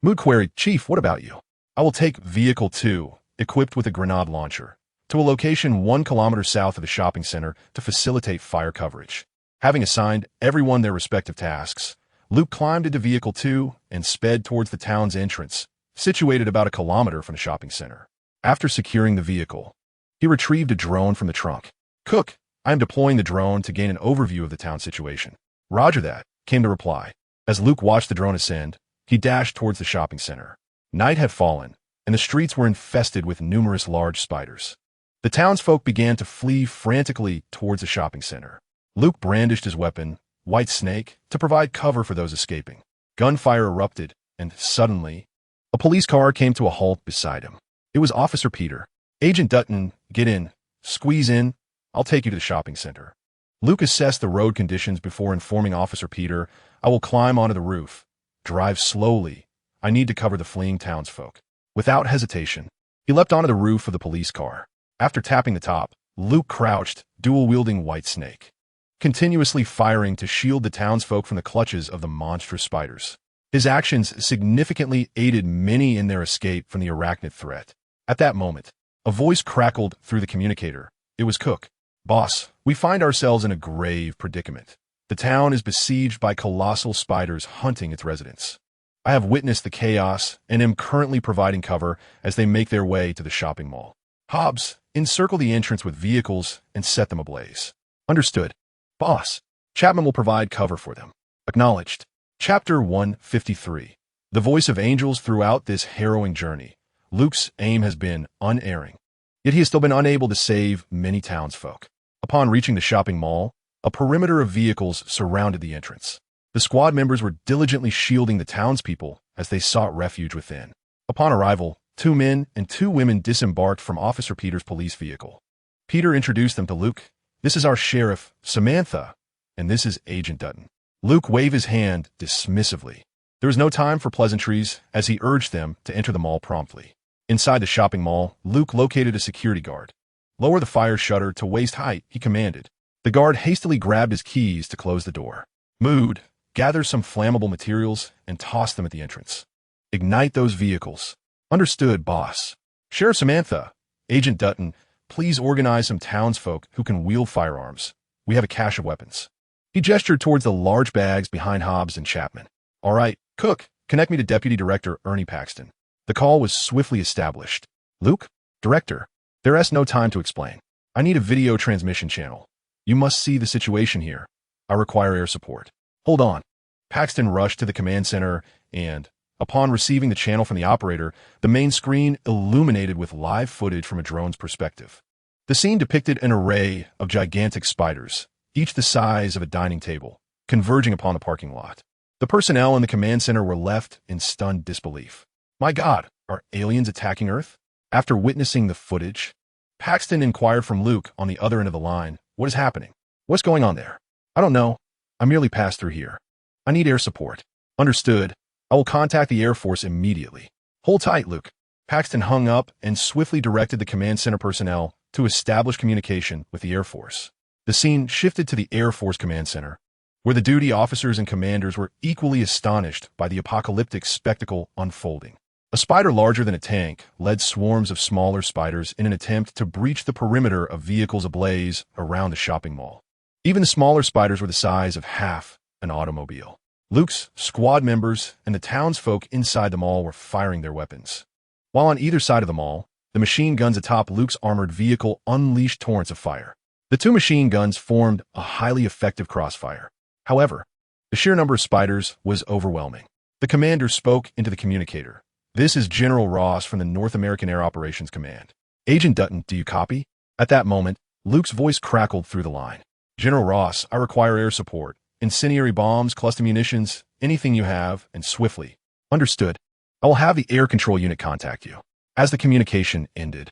Mood queried, "Chief, what about you?" "I will take Vehicle 2, equipped with a grenade launcher, to a location 1 kilometer south of the shopping center to facilitate fire coverage." Having assigned everyone their respective tasks, Luke climbed into Vehicle 2 and sped towards the town's entrance, situated about a kilometer from the shopping center. After securing the vehicle, he retrieved a drone from the trunk. "Cook, I am deploying the drone to gain an overview of the town situation." "Roger that," came the reply. As Luke watched the drone ascend, he dashed towards the shopping center. Night had fallen, and the streets were infested with numerous large spiders. The townsfolk began to flee frantically towards the shopping center. Luke brandished his weapon, White Snake, to provide cover for those escaping. Gunfire erupted, and suddenly, a police car came to a halt beside him. It was Officer Peter. "Agent Dutton, get in. Squeeze in. I'll take you to the shopping center." Luke assessed the road conditions before informing Officer Peter, "I will climb onto the roof. Drive slowly. I need to cover the fleeing townsfolk." Without hesitation, he leapt onto the roof of the police car. After tapping the top, Luke crouched, dual-wielding White Snake, continuously firing to shield the townsfolk from the clutches of the monstrous spiders. His actions significantly aided many in their escape from the arachnid threat. At that moment, a voice crackled through the communicator. It was Cook. "Boss, we find ourselves in a grave predicament. The town is besieged by colossal spiders hunting its residents. I have witnessed the chaos and am currently providing cover as they make their way to the shopping mall. Hobbs, encircle the entrance with vehicles and set them ablaze." "Understood. Boss, Chapman will provide cover for them." "Acknowledged." Chapter 153. The voice of angels throughout this harrowing journey. Luke's aim has been unerring, yet he has still been unable to save many townsfolk. Upon reaching the shopping mall, a perimeter of vehicles surrounded the entrance. The squad members were diligently shielding the townspeople as they sought refuge within. Upon arrival, 2 men and 2 women disembarked from Officer Peter's police vehicle. Peter introduced them to Luke. "This is our sheriff, Samantha, and this is Agent Dutton." Luke waved his hand dismissively. There was no time for pleasantries as he urged them to enter the mall promptly. Inside the shopping mall, Luke located a security guard. "Lower the fire shutter to waist height," he commanded. The guard hastily grabbed his keys to close the door. "Mood, gather some flammable materials and toss them at the entrance. Ignite those vehicles." "Understood, boss." "Sheriff Samantha, Agent Dutton, please organize some townsfolk who can wield firearms. We have a cache of weapons." He gestured towards the large bags behind Hobbs and Chapman. "All right, Cook, connect me to Deputy Director Ernie Paxton." The call was swiftly established. "Luke? Director? There's no time to explain. I need a video transmission channel. You must see the situation here. I require air support." "Hold on." Paxton rushed to the command center and, upon receiving the channel from the operator, the main screen illuminated with live footage from a drone's perspective. The scene depicted an array of gigantic spiders, each the size of a dining table, converging upon the parking lot. The personnel in the command center were left in stunned disbelief. "My God, are aliens attacking Earth?" After witnessing the footage, Paxton inquired from Luke on the other end of the line, "What is happening? What's going on there?" "I don't know. I merely passed through here. I need air support." "Understood. I will contact the Air Force immediately." "Hold tight, Luke." Paxton hung up and swiftly directed the command center personnel to establish communication with the Air Force. The scene shifted to the Air Force Command Center, where the duty officers and commanders were equally astonished by the apocalyptic spectacle unfolding. A spider larger than a tank led swarms of smaller spiders in an attempt to breach the perimeter of vehicles ablaze around the shopping mall. Even the smaller spiders were the size of half an automobile. Luke's squad members and the townsfolk inside the mall were firing their weapons. While on either side of the mall, the machine guns atop Luke's armored vehicle unleashed torrents of fire. The 2 machine guns formed a highly effective crossfire. However, the sheer number of spiders was overwhelming. The commander spoke into the communicator. "This is General Ross from the North American Air Operations Command. Agent Dutton, do you copy?" At that moment, Luke's voice crackled through the line. "General Ross, I require air support. Incendiary bombs, cluster munitions, anything you have, and swiftly." "Understood. I will have the air control unit contact you." As the communication ended,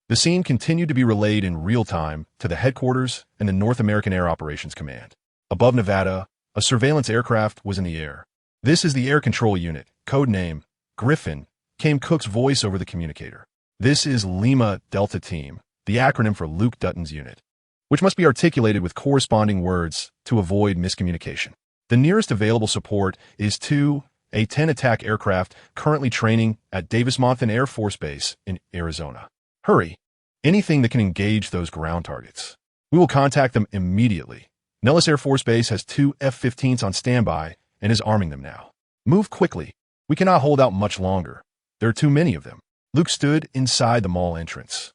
the scene continued to be relayed in real time to the headquarters and the North American Air Operations Command. Above Nevada, a surveillance aircraft was in the air. "This is the air control unit, code name Griffin," came Cook's voice over the communicator. "This is Lima Delta Team, the acronym for Luke Dutton's unit, which must be articulated with corresponding words to avoid miscommunication. The nearest available support is to a 10 attack aircraft currently training at Davis-Monthan Air Force Base in Arizona. Hurry. Anything that can engage those ground targets. We will contact them immediately. Nellis Air Force Base has 2 F-15s on standby and is arming them now. Move quickly. We cannot hold out much longer. There are too many of them." Luke stood inside the mall entrance,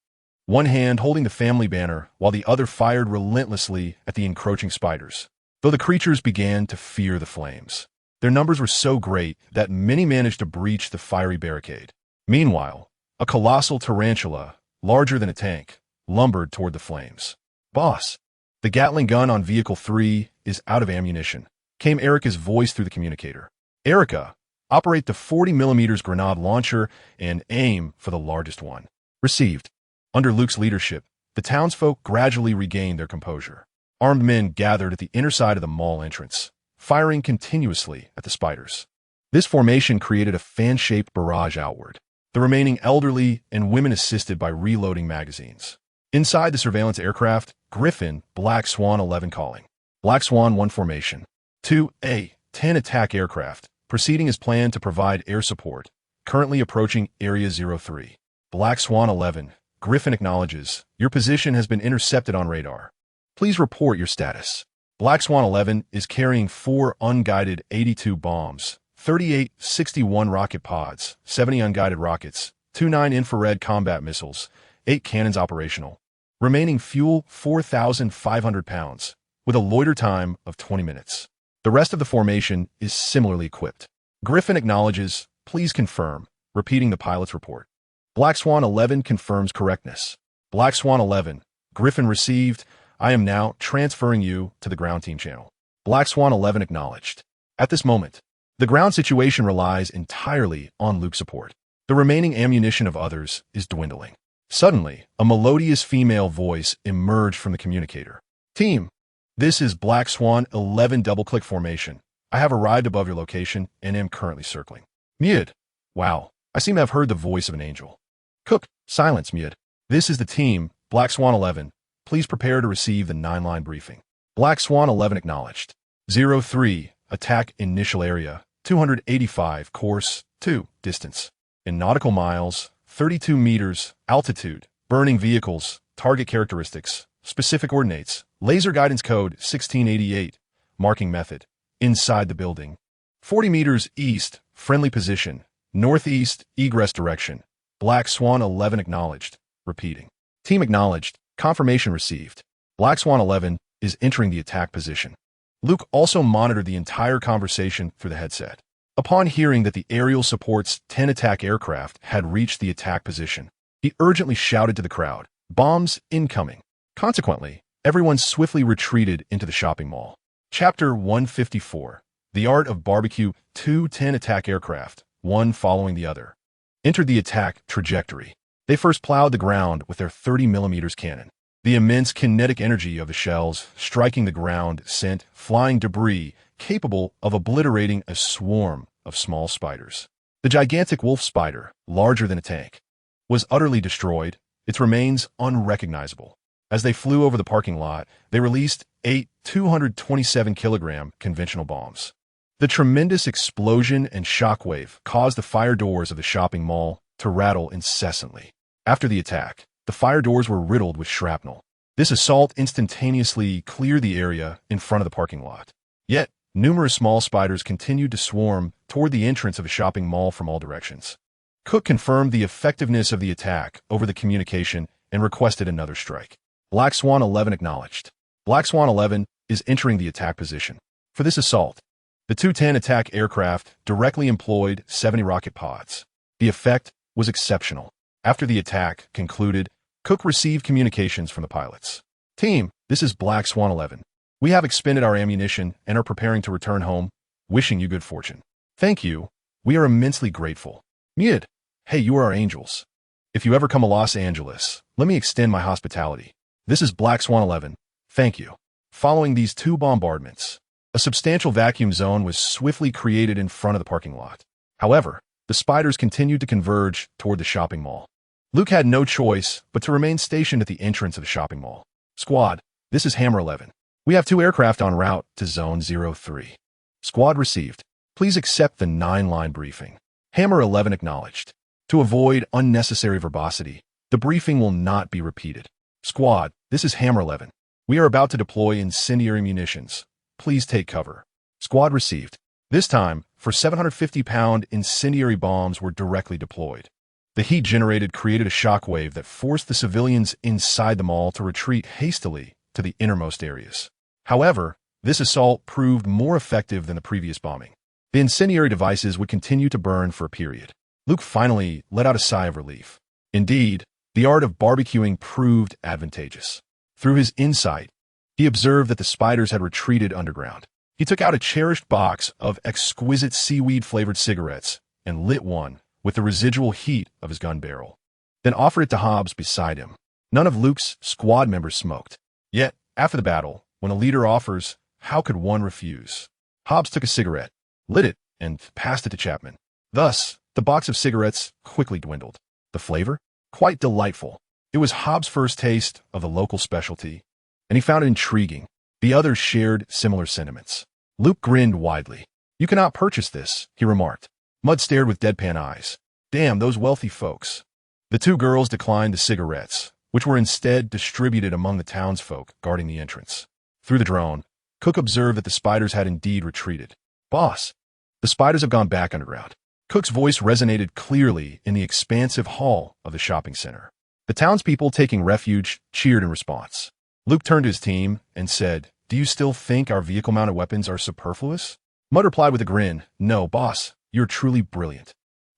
one hand holding the family banner while the other fired relentlessly at the encroaching spiders, though the creatures began to fear the flames. Their numbers were so great that many managed to breach the fiery barricade. Meanwhile, a colossal tarantula, larger than a tank, lumbered toward the flames. "Boss, the Gatling gun on Vehicle 3 is out of ammunition," came Erica's voice through the communicator. "Erica, operate the 40mm grenade launcher and aim for the largest one." Received. Under Luke's leadership, the townsfolk gradually regained their composure. Armed men gathered at the inner side of the mall entrance, firing continuously at the spiders. This formation created a fan-shaped barrage outward, the remaining elderly and women assisted by reloading magazines. Inside the surveillance aircraft, Griffin, Black Swan 11 calling. Black Swan 1 formation. 2A, 10 attack aircraft, proceeding as planned to provide air support, currently approaching Area 03. Black Swan 11, Griffin acknowledges, your position has been intercepted on radar. Please report your status. Black Swan 11 is carrying 4 unguided 82 bombs, 38 61 rocket pods, 70 unguided rockets, 2 9-infrared combat missiles, 8 cannons operational. Remaining fuel 4,500 pounds, with a loiter time of 20 minutes. The rest of the formation is similarly equipped. Griffin acknowledges, please confirm, repeating the pilot's report. Black Swan 11 confirms correctness. Black Swan 11, Griffin received, I am now transferring you to the ground team channel. Black Swan 11 acknowledged. At this moment, the ground situation relies entirely on Luke's support. The remaining ammunition of others is dwindling. Suddenly, a melodious female voice emerged from the communicator. Team, this is Black Swan 11 double-click formation. I have arrived above your location and am currently circling. Mid. Wow, I seem to have heard the voice of an angel. Cook, silence, Mid. This is the team, Black Swan 11. Please prepare to receive the 9-line briefing. Black Swan 11 acknowledged. 03, attack initial area, 285, course, 2, distance. In nautical miles, 32 meters, altitude, burning vehicles, target characteristics, specific coordinates, laser guidance code 1688, marking method, inside the building. 40 meters east, friendly position, northeast, egress direction. Black Swan 11 acknowledged, repeating. Team acknowledged, confirmation received. Black Swan 11 is entering the attack position. Luke also monitored the entire conversation through the headset. Upon hearing that the aerial support's 10 attack aircraft had reached the attack position, he urgently shouted to the crowd, "Bombs incoming." Consequently, everyone swiftly retreated into the shopping mall. Chapter 154. The Art of Barbecue. 2 10 attack aircraft, one following the other, entered the attack trajectory. They first plowed the ground with their 30mm cannon. The immense kinetic energy of the shells striking the ground sent flying debris capable of obliterating a swarm of small spiders. The gigantic wolf spider, larger than a tank, was utterly destroyed, its remains unrecognizable. As they flew over the parking lot, they released 8 227-kilogram conventional bombs. The tremendous explosion and shockwave caused the fire doors of the shopping mall to rattle incessantly. After the attack, the fire doors were riddled with shrapnel. This assault instantaneously cleared the area in front of the parking lot. Yet, numerous small spiders continued to swarm toward the entrance of the shopping mall from all directions. Cook confirmed the effectiveness of the attack over the communication and requested another strike. Black Swan 11 acknowledged. Black Swan 11 is entering the attack position. For this assault, the 210 attack aircraft directly employed 70 rocket pods. The effect was exceptional. After the attack concluded, Cook received communications from the pilots. Team, this is Black Swan 11. We have expended our ammunition and are preparing to return home, wishing you good fortune. Thank you. We are immensely grateful. Mid, hey, you are our angels. If you ever come to Los Angeles, let me extend my hospitality. This is Black Swan 11. Thank you. Following these 2 bombardments, a substantial vacuum zone was swiftly created in front of the parking lot. However, the spiders continued to converge toward the shopping mall. Luke had no choice but to remain stationed at the entrance of the shopping mall. Squad, this is Hammer 11. We have 2 aircraft en route to Zone 03. Squad received. Please accept the 9-line briefing. Hammer 11 acknowledged. To avoid unnecessary verbosity, the briefing will not be repeated. Squad, this is Hammer 11. We are about to deploy incendiary munitions. Please take cover. Squad received. This time, 750-pound incendiary bombs were directly deployed. The heat generated created a shockwave that forced the civilians inside the mall to retreat hastily to the innermost areas. However, this assault proved more effective than the previous bombing. The incendiary devices would continue to burn for a period. Luke finally let out a sigh of relief. Indeed, the art of barbecuing proved advantageous. Through his insight, he observed that the spiders had retreated underground. He took out a cherished box of exquisite seaweed-flavored cigarettes and lit one with the residual heat of his gun barrel, then offered it to Hobbs beside him. None of Luke's squad members smoked. Yet, after the battle, when a leader offers, how could one refuse? Hobbs took a cigarette, lit it, and passed it to Chapman. Thus, the box of cigarettes quickly dwindled. The flavor? Quite delightful. It was Hobbs' first taste of the local specialty, and he found it intriguing. The others shared similar sentiments. Luke grinned widely. You cannot purchase this, he remarked. Mud stared with deadpan eyes. Damn, those wealthy folks. The 2 girls declined the cigarettes, which were instead distributed among the townsfolk guarding the entrance. Through the drone, Cook observed that the spiders had indeed retreated. Boss, the spiders have gone back underground. Cook's voice resonated clearly in the expansive hall of the shopping center. The townspeople taking refuge cheered in response. Luke turned to his team and said, Do you still think our vehicle-mounted weapons are superfluous? Mud replied with a grin, No, boss, you're truly brilliant.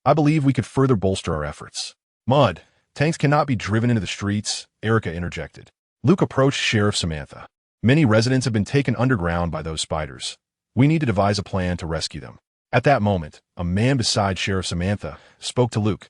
I believe we could further bolster our efforts. Mud, tanks cannot be driven into the streets, Erica interjected. Luke approached Sheriff Samantha. Many residents have been taken underground by those spiders. We need to devise a plan to rescue them. At that moment, a man beside Sheriff Samantha spoke to Luke.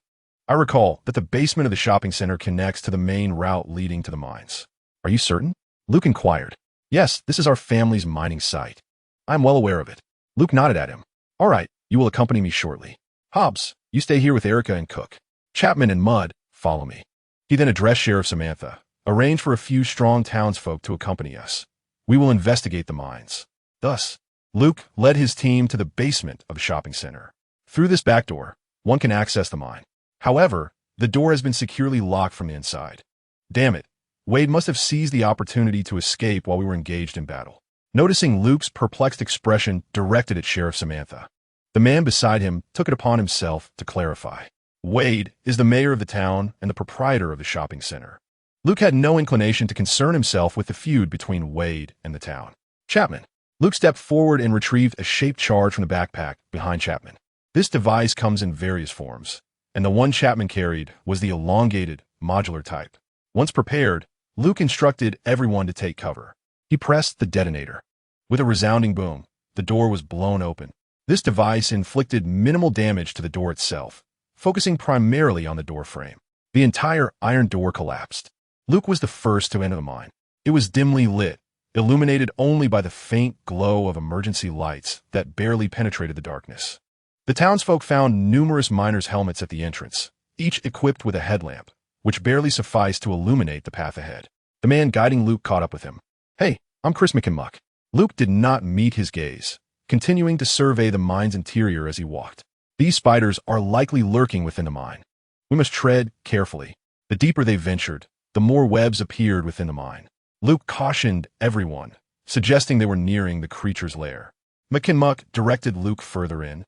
I recall that the basement of the shopping center connects to the main route leading to the mines. Are you certain? Luke inquired. Yes, this is our family's mining site. I'm well aware of it. Luke nodded at him. All right, you will accompany me shortly. Hobbs, you stay here with Erica and Cook. Chapman and Mudd, follow me. He then addressed Sheriff Samantha. Arrange for a few strong townsfolk to accompany us. We will investigate the mines. Thus, Luke led his team to the basement of the shopping center. Through this back door, one can access the mine. However, the door has been securely locked from the inside. Damn it, Wade must have seized the opportunity to escape while we were engaged in battle. Noticing Luke's perplexed expression directed at Sheriff Samantha, the man beside him took it upon himself to clarify. Wade is the mayor of the town and the proprietor of the shopping center. Luke had no inclination to concern himself with the feud between Wade and the town. Chapman. Luke stepped forward and retrieved a shaped charge from the backpack behind Chapman. This device comes in various forms, and the one Chapman carried was the elongated, modular type. Once prepared, Luke instructed everyone to take cover. He pressed the detonator. With a resounding boom, the door was blown open. This device inflicted minimal damage to the door itself, focusing primarily on the door frame. The entire iron door collapsed. Luke was the first to enter the mine. It was dimly lit, illuminated only by the faint glow of emergency lights that barely penetrated the darkness. The townsfolk found numerous miners' helmets at the entrance, each equipped with a headlamp, which barely sufficed to illuminate the path ahead. The man guiding Luke caught up with him. Hey, I'm Chris McKinmuck. Luke did not meet his gaze, continuing to survey the mine's interior as he walked. These spiders are likely lurking within the mine. We must tread carefully. The deeper they ventured, the more webs appeared within the mine. Luke cautioned everyone, suggesting they were nearing the creature's lair. McKinmuck directed Luke further in,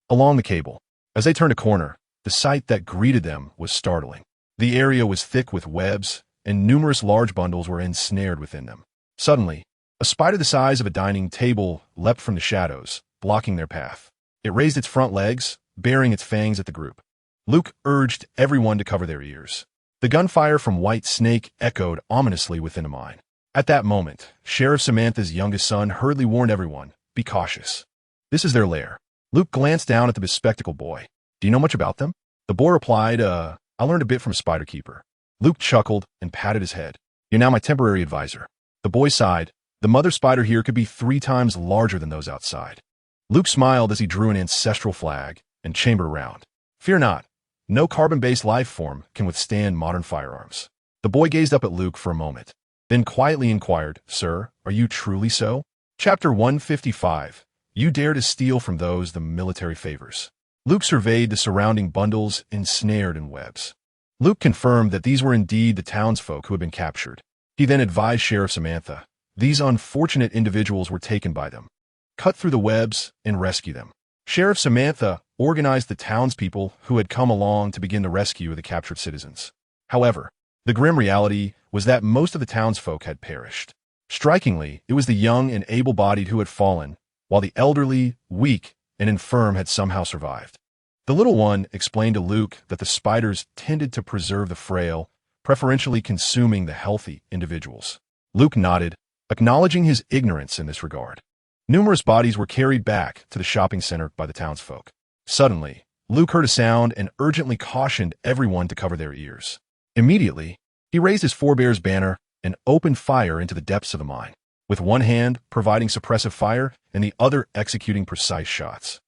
along the cable. As they turned a corner, the sight that greeted them was startling. The area was thick with webs, and numerous large bundles were ensnared within them. Suddenly, a spider the size of a dining table leapt from the shadows, blocking their path. It raised its front legs, baring its fangs at the group. Luke urged everyone to cover their ears. The gunfire from White Snake echoed ominously within the mine. At that moment, Sheriff Samantha's youngest son hurriedly warned everyone, be cautious. This is their lair. Luke glanced down at the bespectacled boy. Do you know much about them? The boy replied, I learned a bit from Spider Keeper. Luke chuckled and patted his head. You're now my temporary advisor. The boy sighed. The mother spider here could be 3 times larger than those outside. Luke smiled as he drew an ancestral flag and chambered around. Fear not. No carbon-based life form can withstand modern firearms. The boy gazed up at Luke for a moment, then quietly inquired, Sir, are you truly so? Chapter 155. You dare to steal from those the military favors. Luke surveyed the surrounding bundles ensnared in webs. Luke confirmed that these were indeed the townsfolk who had been captured. He then advised Sheriff Samantha. These unfortunate individuals were taken by them. Cut through the webs and rescue them. Sheriff Samantha organized the townspeople who had come along to begin the rescue of the captured citizens. However, the grim reality was that most of the townsfolk had perished. Strikingly, it was the young and able-bodied who had fallen, while the elderly, weak, and infirm had somehow survived. The little one explained to Luke that the spiders tended to preserve the frail, preferentially consuming the healthy individuals. Luke nodded, acknowledging his ignorance in this regard. Numerous bodies were carried back to the shopping center by the townsfolk. Suddenly, Luke heard a sound and urgently cautioned everyone to cover their ears. Immediately, he raised his forebear's banner and opened fire into the depths of the mine, with one hand providing suppressive fire and the other executing precise shots.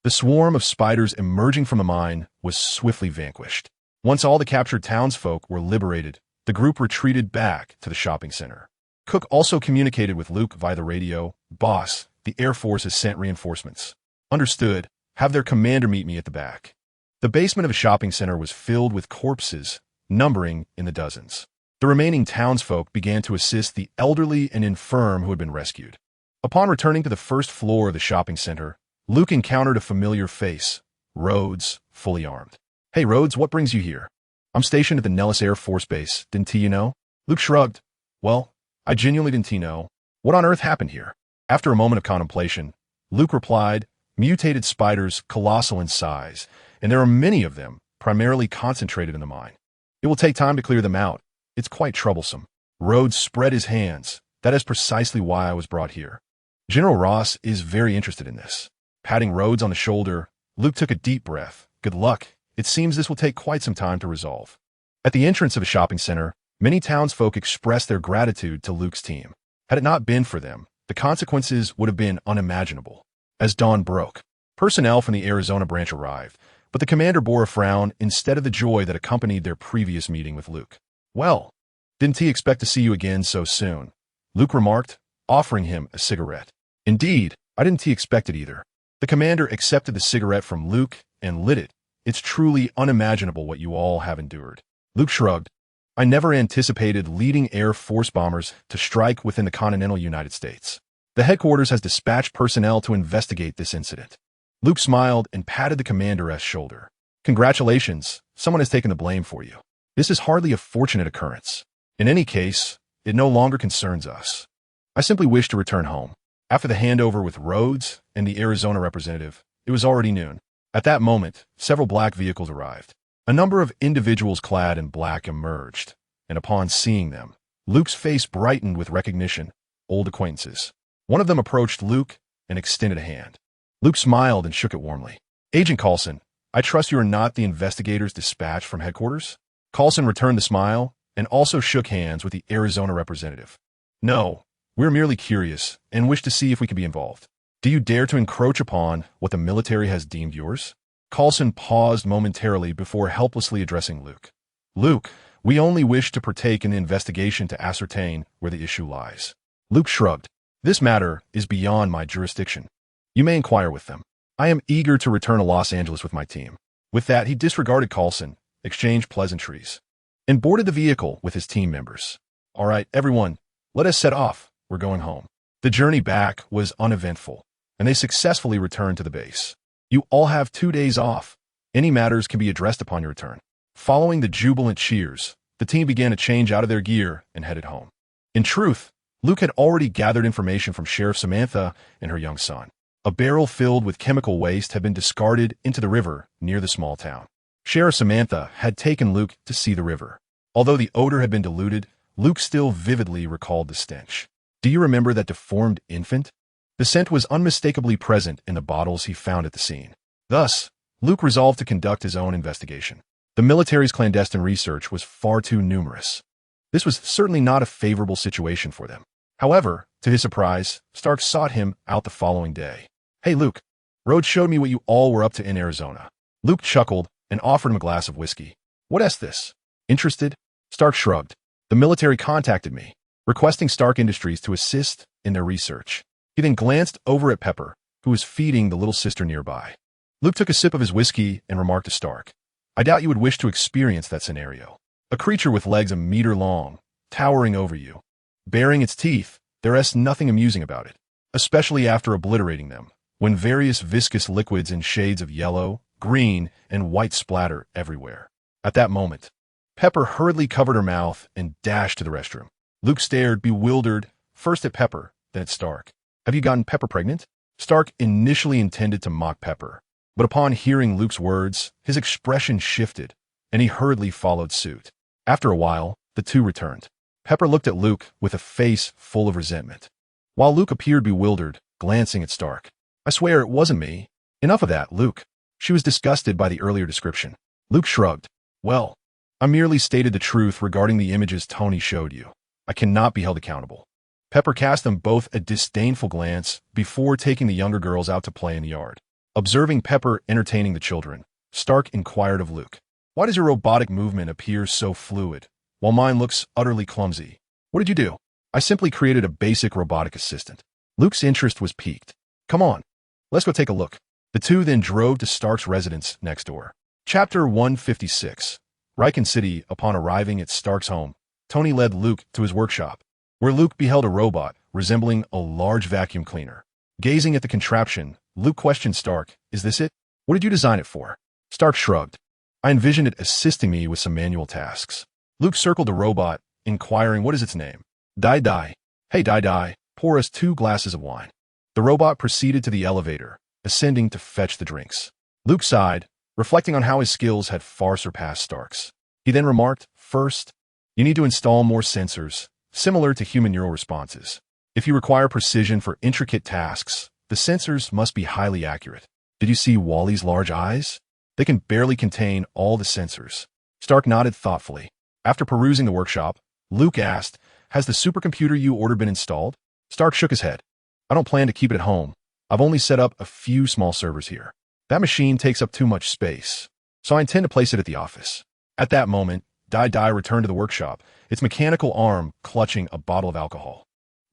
The swarm of spiders emerging from the mine was swiftly vanquished. Once all the captured townsfolk were liberated, the group retreated back to the shopping center. Cook also communicated with Luke via the radio, Boss, the Air Force has sent reinforcements. Understood. Have their commander meet me at the back. The basement of a shopping center was filled with corpses, numbering in the dozens. The remaining townsfolk began to assist the elderly and infirm who had been rescued. Upon returning to the first floor of the shopping center, Luke encountered a familiar face, Rhodes, fully armed. Hey Rhodes, what brings you here? I'm stationed at the Nellis Air Force Base, didn't you know? Luke shrugged. Well, I genuinely didn't know. What on earth happened here? After a moment of contemplation, Luke replied, mutated spiders colossal in size, and there are many of them, primarily concentrated in the mine. It will take time to clear them out. It's quite troublesome. Rhodes spread his hands. That is precisely why I was brought here. General Ross is very interested in this. Patting Rhodes on the shoulder, Luke took a deep breath. Good luck. It seems this will take quite some time to resolve. At the entrance of a shopping center, many townsfolk expressed their gratitude to Luke's team. Had it not been for them, the consequences would have been unimaginable. As dawn broke, personnel from the Arizona branch arrived, but the commander bore a frown instead of the joy that accompanied their previous meeting with Luke. Well, didn't he expect to see you again so soon? Luke remarked, offering him a cigarette. Indeed, I didn't expect it either. The commander accepted the cigarette from Luke and lit it. It's truly unimaginable what you all have endured. Luke shrugged. I never anticipated leading Air Force bombers to strike within the continental United States. The headquarters has dispatched personnel to investigate this incident. Luke smiled and patted the commander's shoulder. Congratulations, someone has taken the blame for you. This is hardly a fortunate occurrence. In any case, it no longer concerns us. I simply wish to return home. After the handover with Rhodes and the Arizona representative, it was already noon. At that moment, several black vehicles arrived. A number of individuals clad in black emerged, and upon seeing them, Luke's face brightened with recognition. Old acquaintances. One of them approached Luke and extended a hand. Luke smiled and shook it warmly. Agent Coulson, I trust you are not the investigators dispatched from headquarters? Coulson returned the smile and also shook hands with the Arizona representative. No, we're merely curious and wish to see if we can be involved. Do you dare to encroach upon what the military has deemed yours? Coulson paused momentarily before helplessly addressing Luke. Luke, we only wish to partake in the investigation to ascertain where the issue lies. Luke shrugged. This matter is beyond my jurisdiction. You may inquire with them. I am eager to return to Los Angeles with my team. With that, he disregarded Coulson, exchanged pleasantries, and boarded the vehicle with his team members. All right, everyone, let us set off. We're going home. The journey back was uneventful, and they successfully returned to the base. You all have 2 days off. Any matters can be addressed upon your return. Following the jubilant cheers, the team began to change out of their gear and headed home. In truth, Luke had already gathered information from Sheriff Samantha and her young son. A barrel filled with chemical waste had been discarded into the river near the small town. Sheriff Samantha had taken Luke to see the river. Although the odor had been diluted, Luke still vividly recalled the stench. Do you remember that deformed infant? The scent was unmistakably present in the bottles he found at the scene. Thus, Luke resolved to conduct his own investigation. The military's clandestine research was far too numerous. This was certainly not a favorable situation for them. However, to his surprise, Stark sought him out the following day. Hey, Luke, Rhodes showed me what you all were up to in Arizona. Luke chuckled and offered him a glass of whiskey. What is this? Interested? Stark shrugged. The military contacted me, requesting Stark Industries to assist in their research. He then glanced over at Pepper, who was feeding the little sister nearby. Luke took a sip of his whiskey and remarked to Stark, I doubt you would wish to experience that scenario. A creature with legs a meter long, towering over you. Baring its teeth, there is nothing amusing about it, especially after obliterating them, when various viscous liquids in shades of yellow, green, and white splatter everywhere. At that moment, Pepper hurriedly covered her mouth and dashed to the restroom. Luke stared, bewildered, first at Pepper, then at Stark. Have you gotten Pepper pregnant? Stark initially intended to mock Pepper, but upon hearing Luke's words, his expression shifted, and he hurriedly followed suit. After a while, the two returned. Pepper looked at Luke with a face full of resentment, while Luke appeared bewildered, glancing at Stark. I swear it wasn't me. Enough of that, Luke. She was disgusted by the earlier description. Luke shrugged. Well, I merely stated the truth regarding the images Tony showed you. I cannot be held accountable. Pepper cast them both a disdainful glance before taking the younger girls out to play in the yard. Observing Pepper entertaining the children, Stark inquired of Luke, why does your robotic movement appear so fluid, while mine looks utterly clumsy? What did you do? I simply created a basic robotic assistant. Luke's interest was piqued. Come on, let's go take a look. The two then drove to Stark's residence next door. Chapter 156. Riken City. Upon arriving at Stark's home, Tony led Luke to his workshop, where Luke beheld a robot resembling a large vacuum cleaner. Gazing at the contraption, Luke questioned Stark, is this it? What did you design it for? Stark shrugged. I envisioned it assisting me with some manual tasks. Luke circled the robot, inquiring what is its name. Dai. Hey Dai, pour us 2 glasses of wine. The robot proceeded to the elevator, ascending to fetch the drinks. Luke sighed, reflecting on how his skills had far surpassed Stark's. He then remarked, first, you need to install more sensors, similar to human neural responses. If you require precision for intricate tasks, the sensors must be highly accurate. Did you see Wally's large eyes? They can barely contain all the sensors. Stark nodded thoughtfully. After perusing the workshop, Luke asked, "Has the supercomputer you ordered been installed?" Stark shook his head. "I don't plan to keep it at home. I've only set up a few small servers here. That machine takes up too much space, so I intend to place it at the office." At that moment, Dai returned to the workshop, its mechanical arm clutching a bottle of alcohol.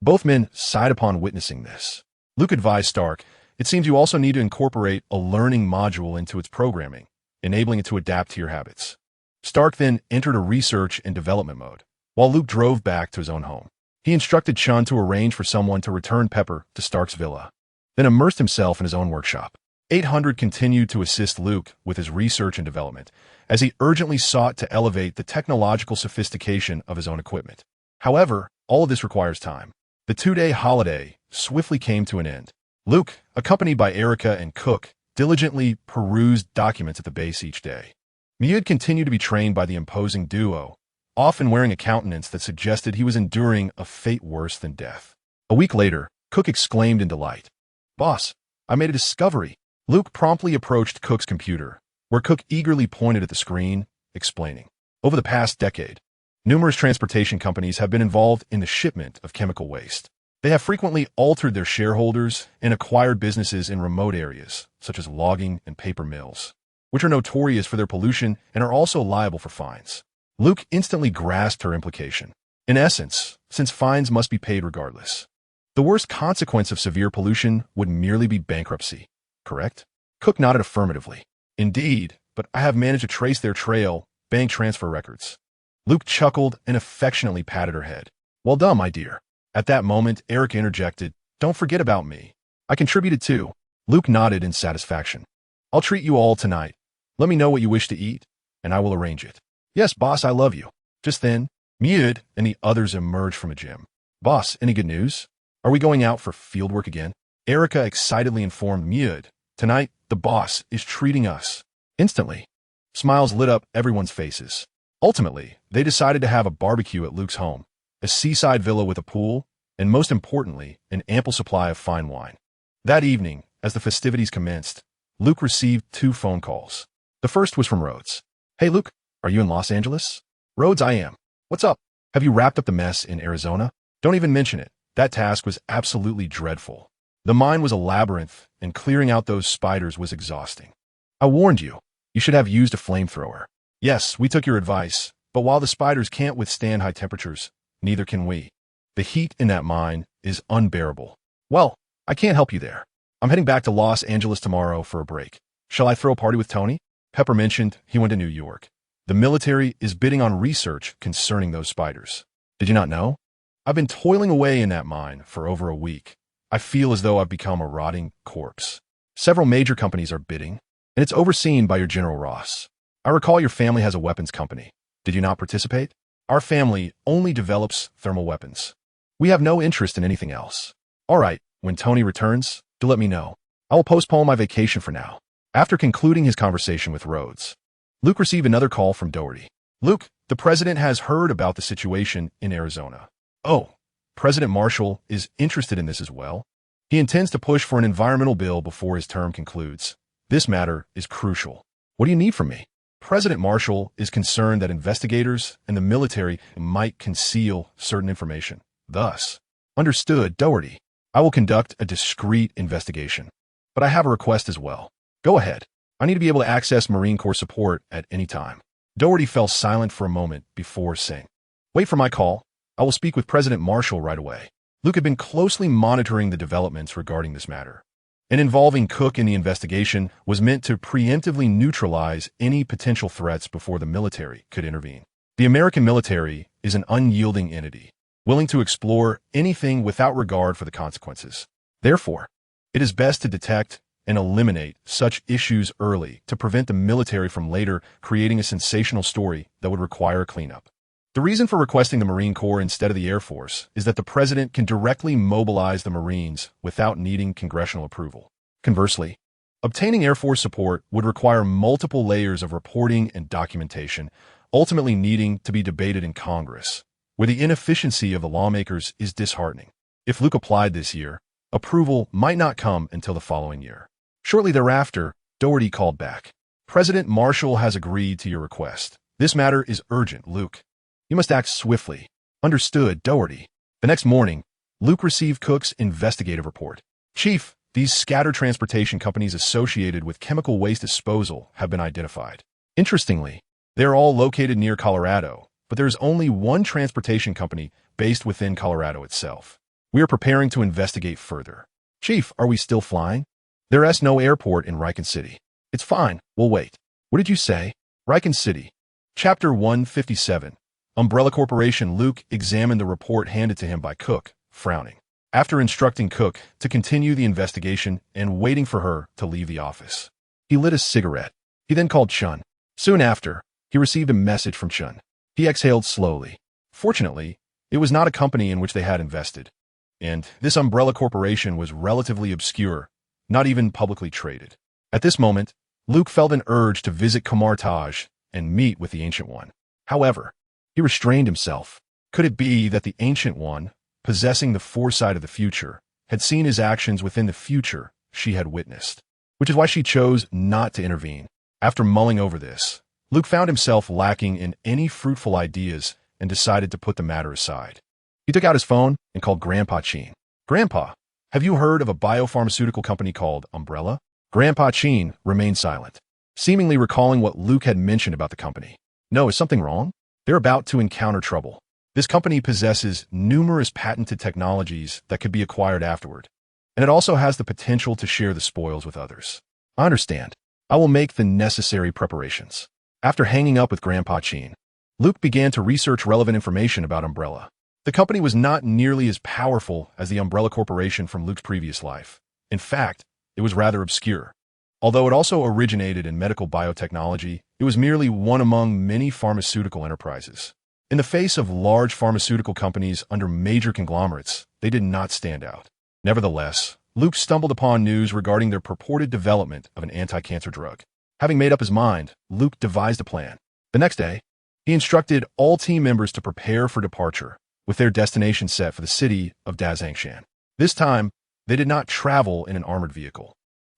Both men sighed upon witnessing this. Luke advised Stark, "It seems you also need to incorporate a learning module into its programming, enabling it to adapt to your habits." Stark then entered a research and development mode, while Luke drove back to his own home. He instructed Chun to arrange for someone to return Pepper to Stark's villa, then immersed himself in his own workshop. 800 continued to assist Luke with his research and development, as he urgently sought to elevate the technological sophistication of his own equipment. However, all of this requires time. The 2-day holiday swiftly came to an end. Luke, accompanied by Erica and Cook, diligently perused documents at the base each day. Miud continued to be trained by the imposing duo, often wearing a countenance that suggested he was enduring a fate worse than death. A week later, Cook exclaimed in delight, "Boss, I made a discovery." Luke promptly approached Cook's computer, where Cook eagerly pointed at the screen, explaining. Over the past decade, numerous transportation companies have been involved in the shipment of chemical waste. They have frequently altered their shareholders and acquired businesses in remote areas, such as logging and paper mills, which are notorious for their pollution and are also liable for fines. Luke instantly grasped her implication. In essence, since fines must be paid regardless, the worst consequence of severe pollution would merely be bankruptcy, correct? Cook nodded affirmatively. "Indeed, but I have managed to trace their trail, bank transfer records." Luke chuckled and affectionately patted her head. "Well done, my dear." At that moment, Eric interjected, "Don't forget about me. I contributed too." Luke nodded in satisfaction. "I'll treat you all tonight. Let me know what you wish to eat, and I will arrange it." "Yes, boss, I love you." Just then, Miud and the others emerged from a gym. "Boss, any good news? Are we going out for fieldwork again?" Erica excitedly informed Miud, "Tonight, the boss is treating us." Instantly, smiles lit up everyone's faces. Ultimately, they decided to have a barbecue at Luke's home, a seaside villa with a pool, and most importantly, an ample supply of fine wine. That evening, as the festivities commenced, Luke received 2 phone calls. The first was from Rhodes. "Hey Luke, are you in Los Angeles?" "Rhodes, I am. What's up? Have you wrapped up the mess in Arizona?" "Don't even mention it. That task was absolutely dreadful. The mine was a labyrinth, and clearing out those spiders was exhausting. I warned you. You should have used a flamethrower." "Yes, we took your advice, but while the spiders can't withstand high temperatures, neither can we. The heat in that mine is unbearable." "Well, I can't help you there. I'm heading back to Los Angeles tomorrow for a break. Shall I throw a party with Tony?" Pepper mentioned he went to New York. "The military is bidding on research concerning those spiders. Did you not know? I've been toiling away in that mine for over a week. I feel as though I've become a rotting corpse. Several major companies are bidding, and it's overseen by your General Ross. I recall your family has a weapons company. Did you not participate? Our family only develops thermal weapons. We have no interest in anything else." "All right, when Tony returns, do let me know. I will postpone my vacation for now." After concluding his conversation with Rhodes, Luke received another call from Doherty. "Luke, the president has heard about the situation in Arizona." "Oh, President Marshall is interested in this as well. He intends to push for an environmental bill before his term concludes. This matter is crucial. What do you need from me?" "President Marshall is concerned that investigators and the military might conceal certain information. Thus, understood, Doherty. I will conduct a discreet investigation. But I have a request as well." "Go ahead. I need to be able to access Marine Corps support at any time." Doherty fell silent for a moment before saying, "Wait for my call. I will speak with President Marshall right away." Luke had been closely monitoring the developments regarding this matter, and involving Cook in the investigation was meant to preemptively neutralize any potential threats before the military could intervene. The American military is an unyielding entity, willing to explore anything without regard for the consequences. Therefore, it is best to detect and eliminate such issues early to prevent the military from later creating a sensational story that would require a cleanup. The reason for requesting the Marine Corps instead of the Air Force is that the president can directly mobilize the Marines without needing congressional approval. Conversely, obtaining Air Force support would require multiple layers of reporting and documentation, ultimately needing to be debated in Congress, where the inefficiency of the lawmakers is disheartening. If Luke applied this year, approval might not come until the following year. Shortly thereafter, Doherty called back. President Marshall has agreed to your request. This matter is urgent, Luke. You must act swiftly. Understood, Doherty. The next morning, Luke received Cook's investigative report. Chief, these scattered transportation companies associated with chemical waste disposal have been identified. Interestingly, they are all located near Colorado, but there is only one transportation company based within Colorado itself. We are preparing to investigate further. Chief, are we still flying? There is no airport in Ryken City. It's fine, we'll wait. What did you say? Ryken City. Chapter 157. Umbrella Corporation. Luke examined the report handed to him by Cook, frowning. After instructing Cook to continue the investigation and waiting for her to leave the office, he lit a cigarette. He then called Chun. Soon after, he received a message from Chun. He exhaled slowly. Fortunately, it was not a company in which they had invested, and this Umbrella Corporation was relatively obscure, not even publicly traded. At this moment, Luke felt an urge to visit Kamar Taj and meet with the Ancient One. However, he restrained himself. Could it be that the Ancient One, possessing the foresight of the future, had seen his actions within the future she had witnessed, which is why she chose not to intervene? After mulling over this, Luke found himself lacking in any fruitful ideas and decided to put the matter aside. He took out his phone and called Grandpa Cheen. Grandpa, have you heard of a biopharmaceutical company called Umbrella? Grandpa Cheen remained silent, seemingly recalling what Luke had mentioned about the company. No, is something wrong? They're about to encounter trouble. This company possesses numerous patented technologies that could be acquired afterward, and it also has the potential to share the spoils with others. I understand. I will make the necessary preparations. After hanging up with Grandpa Cheen, Luke began to research relevant information about Umbrella. The company was not nearly as powerful as the Umbrella Corporation from Luke's previous life. In fact, it was rather obscure. Although it also originated in medical biotechnology, it was merely one among many pharmaceutical enterprises. In the face of large pharmaceutical companies under major conglomerates, they did not stand out. Nevertheless, Luke stumbled upon news regarding their purported development of an anti-cancer drug. Having made up his mind, Luke devised a plan. The next day, he instructed all team members to prepare for departure, with their destination set for the city of Dazangshan. This time, they did not travel in an armored vehicle,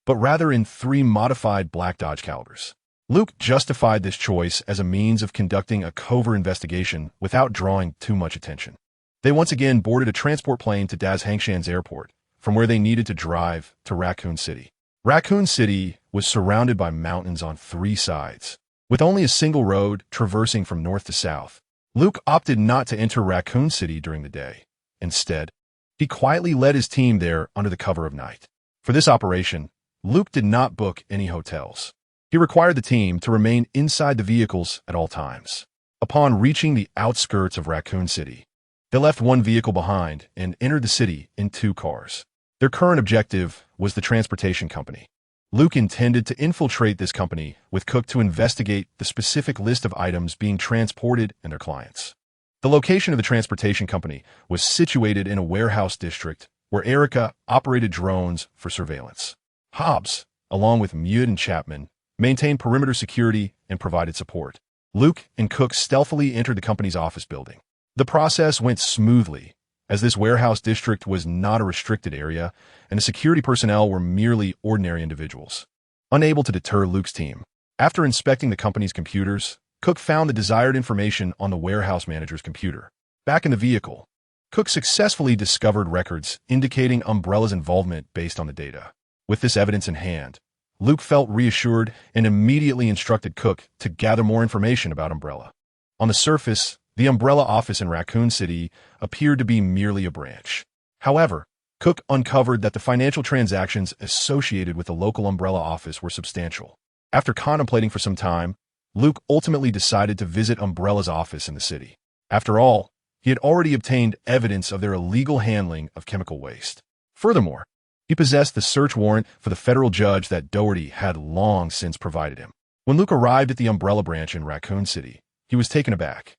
but rather in 3 modified Black Dodge Calibers. Luke justified this choice as a means of conducting a covert investigation without drawing too much attention. They once again boarded a transport plane to Dazangshan's airport, from where they needed to drive to Raccoon City. Raccoon City was surrounded by mountains on 3 sides, with only a single road traversing from north to south. Luke opted not to enter Raccoon City during the day. Instead, he quietly led his team there under the cover of night. For this operation, Luke did not book any hotels. He required the team to remain inside the vehicles at all times. Upon reaching the outskirts of Raccoon City, they left 1 vehicle behind and entered the city in 2 cars. Their current objective was the transportation company. Luke intended to infiltrate this company with Cook to investigate the specific list of items being transported and their clients. The location of the transportation company was situated in a warehouse district where Erica operated drones for surveillance. Hobbs, along with Mudd and Chapman, maintained perimeter security and provided support. Luke and Cook stealthily entered the company's office building. The process went smoothly, as this warehouse district was not a restricted area, and the security personnel were merely ordinary individuals. Unable to deter Luke's team, after inspecting the company's computers, Cook found the desired information on the warehouse manager's computer. Back in the vehicle, Cook successfully discovered records indicating Umbrella's involvement based on the data. With this evidence in hand, Luke felt reassured and immediately instructed Cook to gather more information about Umbrella. On the surface, the Umbrella office in Raccoon City appeared to be merely a branch. However, Cook uncovered that the financial transactions associated with the local Umbrella office were substantial. After contemplating for some time, Luke ultimately decided to visit Umbrella's office in the city. After all, he had already obtained evidence of their illegal handling of chemical waste. Furthermore, he possessed the search warrant for the federal judge that Doherty had long since provided him. When Luke arrived at the Umbrella branch in Raccoon City, he was taken aback.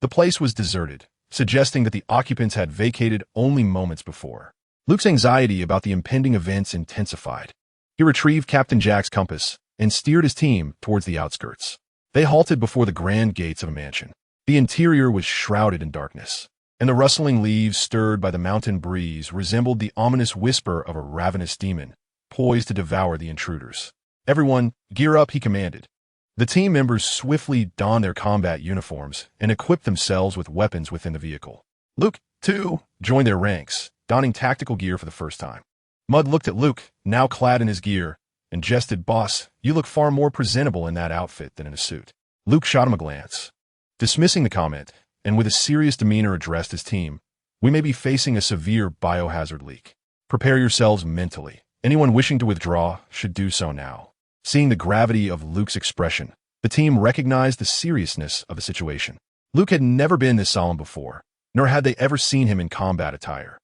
The place was deserted, suggesting that the occupants had vacated only moments before. Luke's anxiety about the impending events intensified. He retrieved Captain Jack's compass and steered his team towards the outskirts. They halted before the grand gates of a mansion. The interior was shrouded in darkness, and the rustling leaves stirred by the mountain breeze resembled the ominous whisper of a ravenous demon, poised to devour the intruders. "Everyone, gear up," he commanded. The team members swiftly donned their combat uniforms and equipped themselves with weapons within the vehicle. Luke, too, joined their ranks, donning tactical gear for the first time. Mud looked at Luke, now clad in his gear, and jested, "Boss, you look far more presentable in that outfit than in a suit." Luke shot him a glance, dismissing the comment, and with a serious demeanor addressed his team, "We may be facing a severe biohazard leak. Prepare yourselves mentally. Anyone wishing to withdraw should do so now." Seeing the gravity of Luke's expression, the team recognized the seriousness of the situation. Luke had never been this solemn before, nor had they ever seen him in combat attire.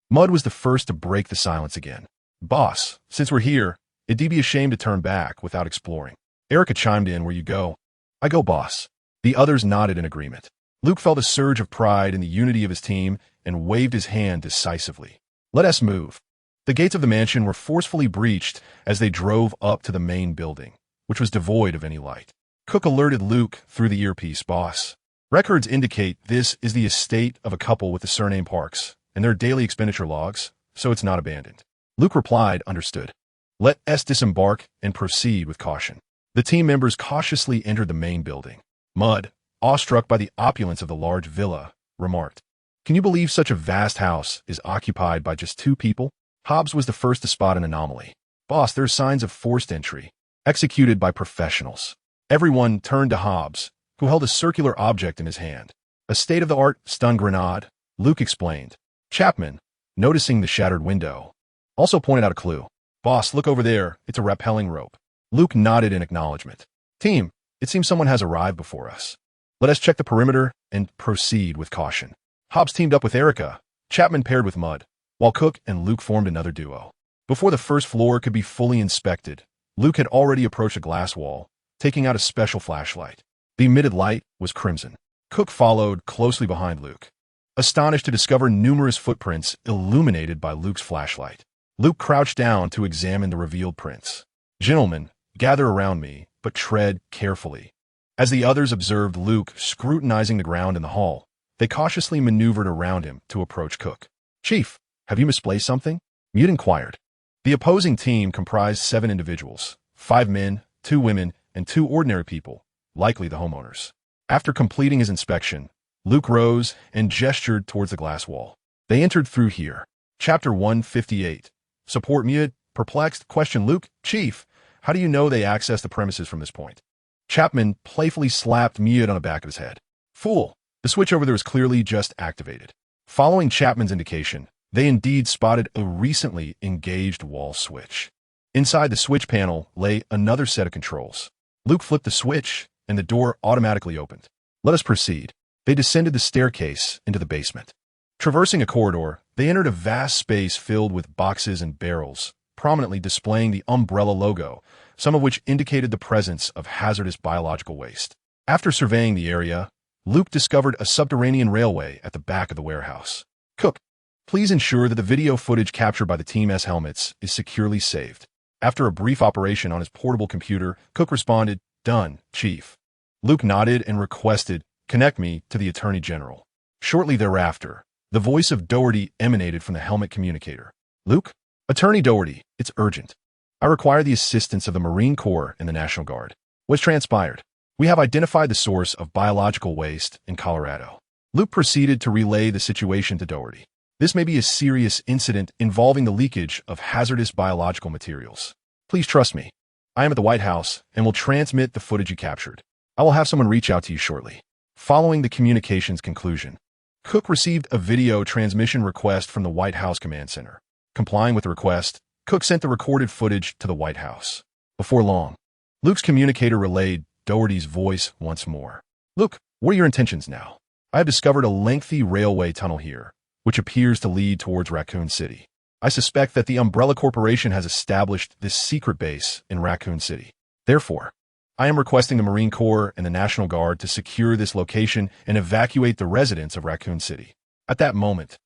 Mud was the first to break the silence again. "Boss, since we're here, it'd be a shame to turn back without exploring." Erica chimed in, "Where you go?" "I go, boss." The others nodded in agreement. Luke felt a surge of pride in the unity of his team and waved his hand decisively. "Let us move." The gates of the mansion were forcefully breached as they drove up to the main building, which was devoid of any light. Cook alerted Luke through the earpiece, "Boss, records indicate this is the estate of a couple with the surname Parks, and their daily expenditure logs, so it's not abandoned." Luke replied, "Understood. Let us disembark and proceed with caution." The team members cautiously entered the main building. Mud, awestruck by the opulence of the large villa, remarked, "Can you believe such a vast house is occupied by just 2 people?" Hobbs was the first to spot an anomaly. "Boss, there are signs of forced entry, executed by professionals." Everyone turned to Hobbs, who held a circular object in his hand. "A state-of-the-art stun grenade," Luke explained. Chapman, noticing the shattered window, also pointed out a clue. "Boss, look over there. It's a rappelling rope." Luke nodded in acknowledgement. "Team, it seems someone has arrived before us. Let us check the perimeter and proceed with caution." Hobbs teamed up with Erica. Chapman paired with Mud, while Cook and Luke formed another duo. Before the first floor could be fully inspected, Luke had already approached a glass wall, taking out a special flashlight. The emitted light was crimson. Cook followed closely behind Luke, astonished to discover numerous footprints illuminated by Luke's flashlight. Luke crouched down to examine the revealed prints. "Gentlemen, gather around me, but tread carefully." As the others observed Luke scrutinizing the ground in the hall, they cautiously maneuvered around him to approach Cook. "Chief, have you misplaced something?" Mute inquired. The opposing team comprised 7 individuals, 5 men, 2 women, and 2 ordinary people, likely the homeowners. After completing his inspection, Luke rose and gestured towards the glass wall. "They entered through here." Chapter 158. Support Mute, perplexed, questioned Luke, "Chief, how do you know they accessed the premises from this point?" Chapman playfully slapped Mute on the back of his head. "Fool, the switch over there is clearly just activated." Following Chapman's indication, they indeed spotted a recently engaged wall switch. Inside the switch panel lay another set of controls. Luke flipped the switch, and the door automatically opened. "Let us proceed." They descended the staircase into the basement. Traversing a corridor, they entered a vast space filled with boxes and barrels, prominently displaying the umbrella logo, some of which indicated the presence of hazardous biological waste. After surveying the area, Luke discovered a subterranean railway at the back of the warehouse. "Cook, please ensure that the video footage captured by the Team S helmets is securely saved." After a brief operation on his portable computer, Cook responded, "Done, Chief." Luke nodded and requested, "Connect me to the Attorney General." Shortly thereafter, the voice of Doherty emanated from the helmet communicator. "Luke? Attorney Doherty, it's urgent. I require the assistance of the Marine Corps and the National Guard." What's transpired? "We have identified the source of biological waste in Colorado." Luke proceeded to relay the situation to Doherty. "This may be a serious incident involving the leakage of hazardous biological materials. Please trust me. I am at the White House and will transmit the footage you captured. I will have someone reach out to you shortly." Following the communications conclusion, Cook received a video transmission request from the White House Command Center. Complying with the request, Cook sent the recorded footage to the White House. Before long, Luke's communicator relayed Doherty's voice once more. "Luke, what are your intentions now? I have discovered a lengthy railway tunnel here, which appears to lead towards Raccoon City. I suspect that the Umbrella Corporation has established this secret base in Raccoon City. Therefore, I am requesting the Marine Corps and the National Guard to secure this location and evacuate the residents of Raccoon City." At that moment,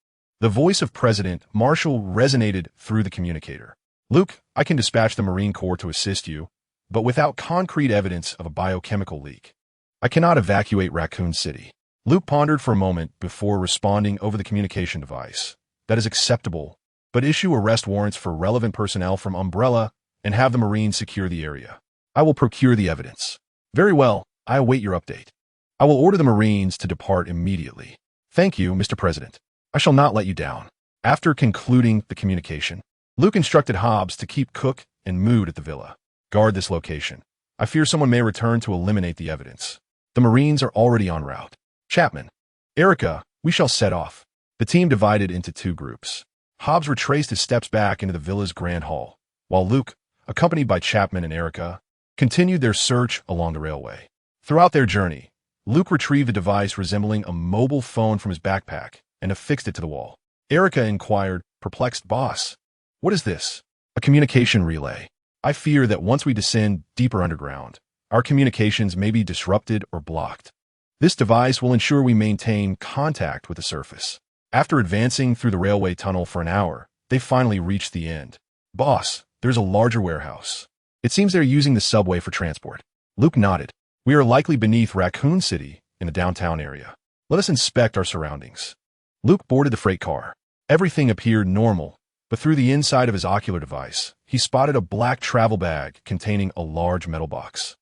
the voice of President Marshall resonated through the communicator. "Luke, I can dispatch the Marine Corps to assist you, but without concrete evidence of a biochemical leak, I cannot evacuate Raccoon City." Luke pondered for a moment before responding over the communication device. That is acceptable, but issue arrest warrants for relevant personnel from Umbrella and have the Marines secure the area. I will procure the evidence. Very well, I await your update. I will order the Marines to depart immediately. Thank you, Mr. President. I shall not let you down. After concluding the communication, Luke instructed Hobbs to keep Cook and Mood at the villa. Guard this location. I fear someone may return to eliminate the evidence. The Marines are already en route. Chapman. Erica, we shall set off. The team divided into two groups. Hobbs retraced his steps back into the villa's grand hall, while Luke, accompanied by Chapman and Erica, continued their search along the railway. Throughout their journey, Luke retrieved a device resembling a mobile phone from his backpack and affixed it to the wall. Erica inquired, perplexed, "Boss, what is this?" "A communication relay. I fear that once we descend deeper underground, our communications may be disrupted or blocked. This device will ensure we maintain contact with the surface." After advancing through the railway tunnel for an hour, they finally reached the end. "Boss, there's a larger warehouse. It seems they're using the subway for transport." Luke nodded. "We are likely beneath Raccoon City in the downtown area. Let us inspect our surroundings." Luke boarded the freight car. Everything appeared normal, but through the inside of his ocular device, he spotted a black travel bag containing a large metal box.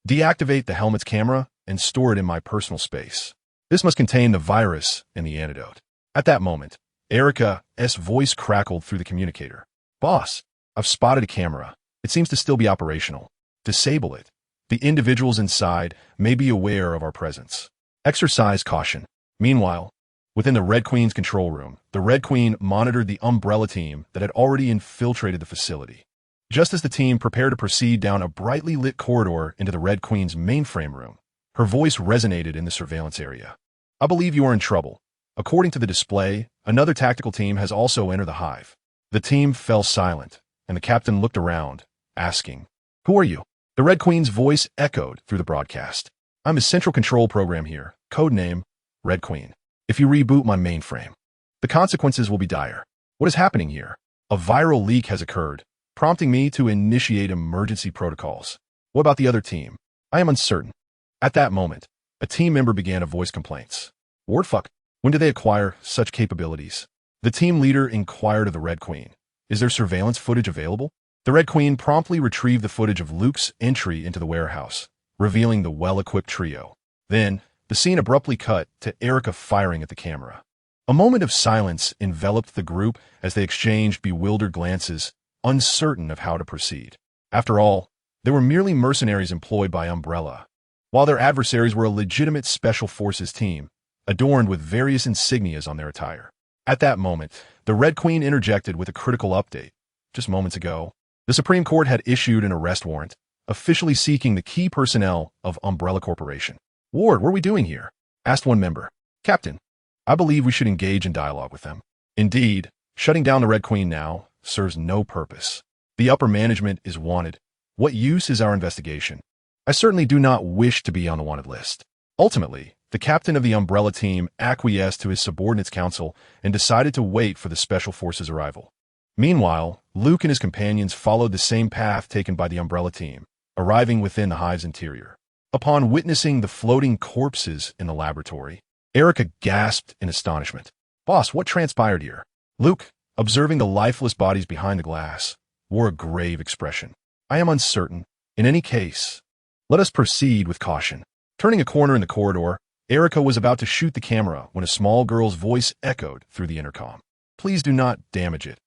"Deactivate the helmet's camera and store it in my personal space. This must contain the virus and the antidote." At that moment, Erica's voice crackled through the communicator. "Boss, I've spotted a camera. It seems to still be operational. Disable it. The individuals inside may be aware of our presence. Exercise caution." Meanwhile, within the Red Queen's control room, the Red Queen monitored the Umbrella team that had already infiltrated the facility. Just as the team prepared to proceed down a brightly lit corridor into the Red Queen's mainframe room, her voice resonated in the surveillance area. "I believe you are in trouble. According to the display, another tactical team has also entered the hive." The team fell silent, and the captain looked around, asking, "Who are you?" The Red Queen's voice echoed through the broadcast. "I'm a central control program here, codename Red Queen. If you reboot my mainframe, the consequences will be dire." "What is happening here?" "A viral leak has occurred, prompting me to initiate emergency protocols." "What about the other team?" "I am uncertain." At that moment, a team member began to voice complaints. "Wordfuck, when did they acquire such capabilities?" The team leader inquired of the Red Queen, "Is there surveillance footage available?" The Red Queen promptly retrieved the footage of Luke's entry into the warehouse, revealing the well-equipped trio. Then, the scene abruptly cut to Erica firing at the camera. A moment of silence enveloped the group as they exchanged bewildered glances, uncertain of how to proceed. After all, they were merely mercenaries employed by Umbrella, while their adversaries were a legitimate Special Forces team, adorned with various insignias on their attire. At that moment, the Red Queen interjected with a critical update. Just moments ago, the Supreme Court had issued an arrest warrant, officially seeking the key personnel of Umbrella Corporation. "Ward, what are we doing here?" asked one member. "Captain, I believe we should engage in dialogue with them." "Indeed, shutting down the Red Queen now serves no purpose. The upper management is wanted. What use is our investigation? I certainly do not wish to be on the wanted list." Ultimately, the captain of the Umbrella team acquiesced to his subordinates' counsel and decided to wait for the Special Forces' arrival. Meanwhile, Luke and his companions followed the same path taken by the Umbrella team, arriving within the hive's interior. Upon witnessing the floating corpses in the laboratory, Erica gasped in astonishment. "Boss, what transpired here?" Luke, observing the lifeless bodies behind the glass, wore a grave expression. "I am uncertain. In any case, let us proceed with caution." Turning a corner in the corridor, Erica was about to shoot the camera when a small girl's voice echoed through the intercom. "Please do not damage it.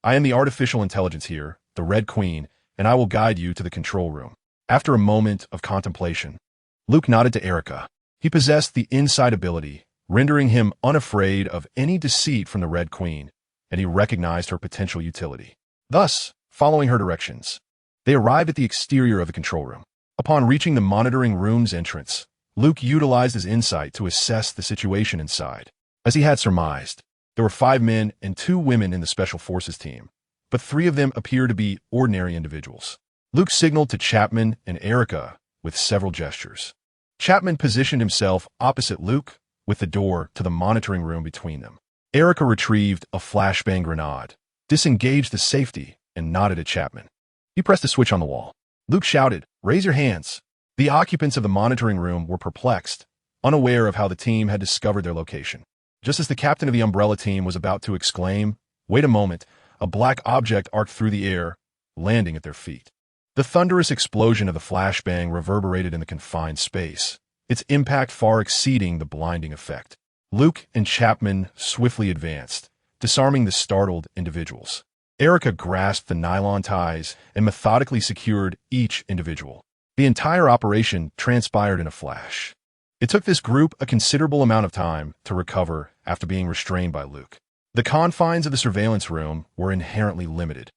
I am the artificial intelligence here, the Red Queen, and I will guide you to the control room." After a moment of contemplation, Luke nodded to Erica. He possessed the insight ability, rendering him unafraid of any deceit from the Red Queen, and he recognized her potential utility. Thus, following her directions, they arrived at the exterior of the control room. Upon reaching the monitoring room's entrance, Luke utilized his insight to assess the situation inside. As he had surmised, there were 5 men and 2 women in the Special Forces team, but 3 of them appeared to be ordinary individuals. Luke signaled to Chapman and Erica with several gestures. Chapman positioned himself opposite Luke, with the door to the monitoring room between them. Erica retrieved a flashbang grenade, disengaged the safety, and nodded at Chapman. He pressed a switch on the wall. Luke shouted, "Raise your hands." The occupants of the monitoring room were perplexed, unaware of how the team had discovered their location. Just as the captain of the Umbrella team was about to exclaim, "Wait a moment," a black object arced through the air, landing at their feet. The thunderous explosion of the flashbang reverberated in the confined space, its impact far exceeding the blinding effect. Luke and Chapman swiftly advanced, disarming the startled individuals. Erica grasped the nylon ties and methodically secured each individual. The entire operation transpired in a flash. It took this group a considerable amount of time to recover after being restrained by Luke. The confines of the surveillance room were inherently limited,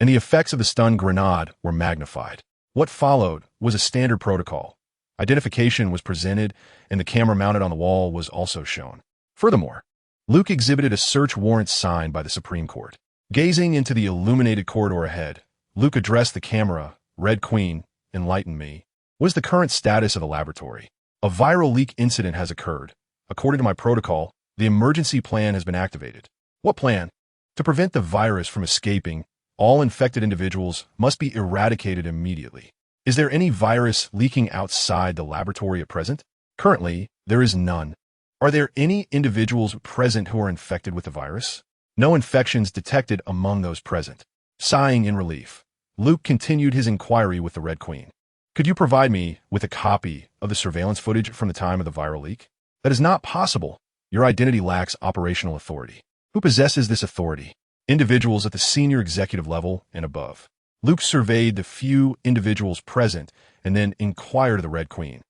and the effects of the stun grenade were magnified. What followed was a standard protocol. Identification was presented, and the camera mounted on the wall was also shown. Furthermore, Luke exhibited a search warrant signed by the Supreme Court. Gazing into the illuminated corridor ahead, Luke addressed the camera. "Red Queen, enlighten me. What is the current status of the laboratory? A viral leak incident has occurred. According to my protocol, the emergency plan has been activated." "What plan?" "To prevent the virus from escaping, all infected individuals must be eradicated immediately." "Is there any virus leaking outside the laboratory at present?" "Currently, there is none." "Are there any individuals present who are infected with the virus?" "No infections detected among those present." Sighing in relief, Luke continued his inquiry with the Red Queen. "Could you provide me with a copy of the surveillance footage from the time of the viral leak?" "That is not possible. Your identity lacks operational authority." "Who possesses this authority?" "Individuals at the senior executive level and above." Luke surveyed the few individuals present and then inquired of the Red Queen,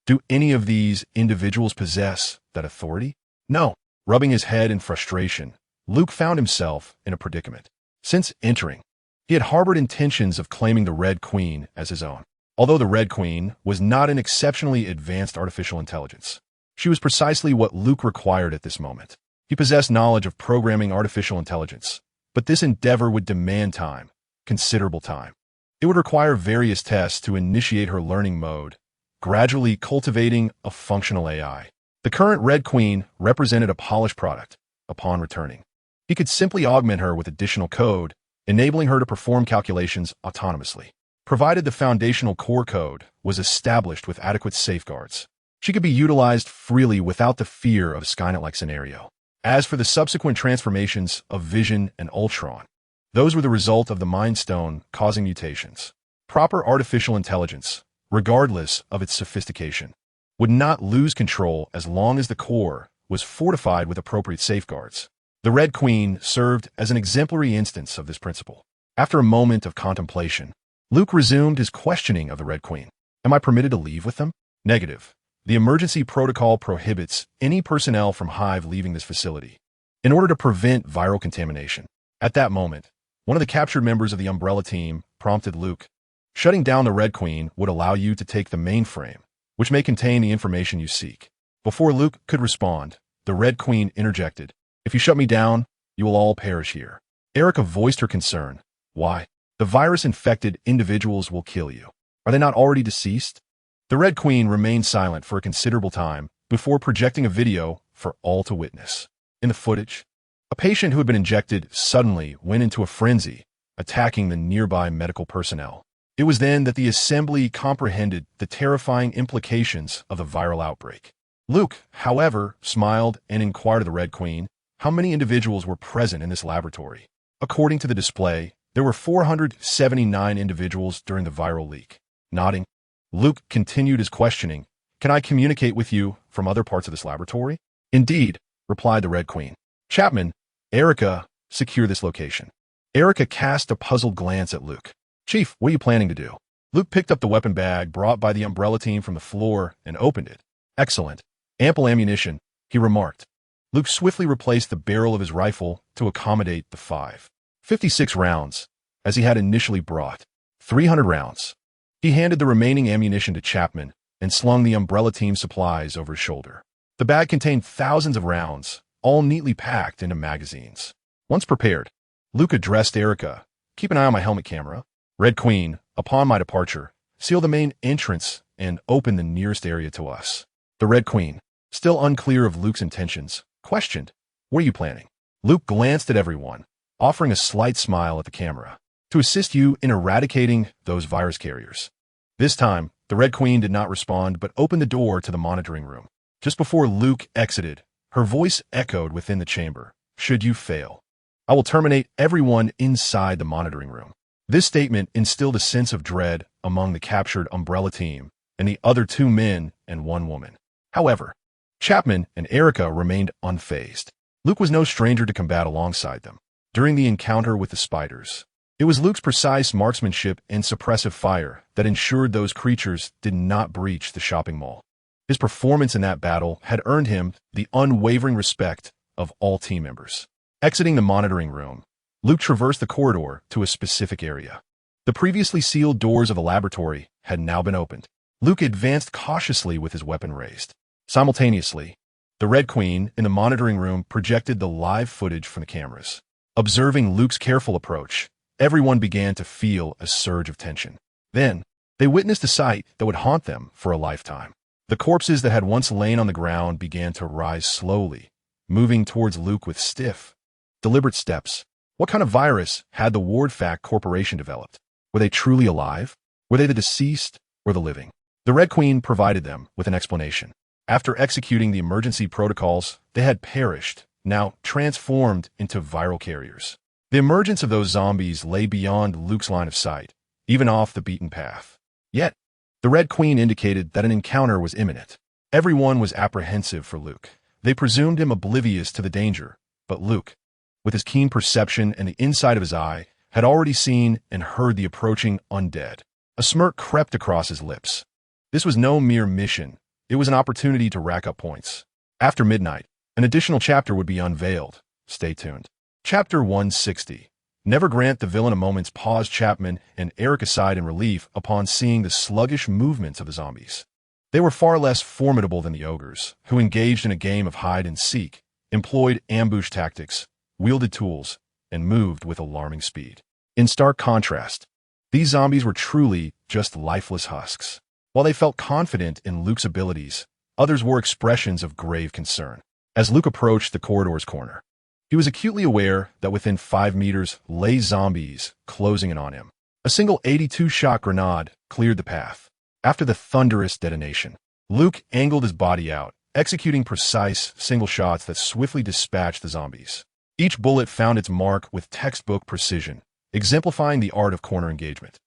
"Do any of these individuals possess that authority?" "No." Rubbing his head in frustration, Luke found himself in a predicament. Since entering, he had harbored intentions of claiming the Red Queen as his own. Although the Red Queen was not an exceptionally advanced artificial intelligence, she was precisely what Luke required at this moment. He possessed knowledge of programming artificial intelligence, but this endeavor would demand time, considerable time. It would require various tests to initiate her learning mode, gradually cultivating a functional AI. The current Red Queen represented a polished product. Upon returning, he could simply augment her with additional code, enabling her to perform calculations autonomously. Provided the foundational core code was established with adequate safeguards, she could be utilized freely without the fear of a Skynet-like scenario. As for the subsequent transformations of Vision and Ultron, those were the result of the Mind Stone causing mutations. Proper artificial intelligence, regardless of its sophistication, would not lose control as long as the core was fortified with appropriate safeguards. The Red Queen served as an exemplary instance of this principle. After a moment of contemplation, Luke resumed his questioning of the Red Queen. "Am I permitted to leave with them?" "Negative. The emergency protocol prohibits any personnel from Hive leaving this facility in order to prevent viral contamination." At that moment, one of the captured members of the Umbrella team prompted Luke. "Shutting down the Red Queen would allow you to take the mainframe, which may contain the information you seek." Before Luke could respond, the Red Queen interjected. "If you shut me down, you will all perish here." Erica voiced her concern. "Why? The virus-infected individuals will kill you. Are they not already deceased?" The Red Queen remained silent for a considerable time before projecting a video for all to witness. In the footage, a patient who had been injected suddenly went into a frenzy, attacking the nearby medical personnel. It was then that the assembly comprehended the terrifying implications of the viral outbreak. Luke, however, smiled and inquired of the Red Queen how many individuals were present in this laboratory. According to the display, there were 479 individuals during the viral leak. Nodding, Luke continued his questioning. "Can I communicate with you from other parts of this laboratory?" "Indeed," replied the Red Queen. "Chapman, Erica, secure this location." Erica cast a puzzled glance at Luke. "Chief, what are you planning to do?" Luke picked up the weapon bag brought by the Umbrella team from the floor and opened it. "Excellent. Ample ammunition," he remarked. Luke swiftly replaced the barrel of his rifle to accommodate the 5.56 rounds, as he had initially brought 300 rounds. He handed the remaining ammunition to Chapman and slung the Umbrella team supplies over his shoulder. The bag contained thousands of rounds, all neatly packed into magazines. Once prepared, Luke addressed Erica. "Keep an eye on my helmet camera. Red Queen, upon my departure, seal the main entrance and open the nearest area to us." The Red Queen, still unclear of Luke's intentions, questioned, "What are you planning?" Luke glanced at everyone, offering a slight smile at the camera. "To assist you in eradicating those virus carriers." This time, the Red Queen did not respond but opened the door to the monitoring room. Just before Luke exited, her voice echoed within the chamber. Should you fail, I will terminate everyone inside the monitoring room. This statement instilled a sense of dread among the captured Umbrella team and the other 2 men and 1 woman. However, Chapman and Erica remained unfazed. Luke was no stranger to combat alongside them. During the encounter with the spiders, it was Luke's precise marksmanship and suppressive fire that ensured those creatures did not breach the shopping mall. His performance in that battle had earned him the unwavering respect of all team members. Exiting the monitoring room, Luke traversed the corridor to a specific area. The previously sealed doors of the laboratory had now been opened. Luke advanced cautiously with his weapon raised. Simultaneously, the Red Queen in the monitoring room projected the live footage from the cameras. Observing Luke's careful approach, everyone began to feel a surge of tension. Then, they witnessed a sight that would haunt them for a lifetime. The corpses that had once lain on the ground began to rise slowly, moving towards Luke with stiff, deliberate steps. What kind of virus had the Wardfact Corporation developed? Were they truly alive? Were they the deceased or the living? The Red Queen provided them with an explanation. After executing the emergency protocols, they had perished, now transformed into viral carriers. The emergence of those zombies lay beyond Luke's line of sight, even off the beaten path. Yet, the Red Queen indicated that an encounter was imminent. Everyone was apprehensive for Luke. They presumed him oblivious to the danger, but Luke, with his keen perception and the inside of his eye, had already seen and heard the approaching undead. A smirk crept across his lips. This was no mere mission. It was an opportunity to rack up points. After midnight, an additional chapter would be unveiled. Stay tuned. Chapter 160. Never grant the villain a moment's pause. Chapman and Erica sighed in relief upon seeing the sluggish movements of the zombies. They were far less formidable than the ogres, who engaged in a game of hide and seek, employed ambush tactics, wielded tools, and moved with alarming speed. In stark contrast, these zombies were truly just lifeless husks. While they felt confident in Luke's abilities, others wore expressions of grave concern. As Luke approached the corridor's corner, he was acutely aware that within 5 meters lay zombies closing in on him. A single 82-shot grenade cleared the path. After the thunderous detonation, Luke angled his body out, executing precise single shots that swiftly dispatched the zombies. Each bullet found its mark with textbook precision, exemplifying the art of corner engagement.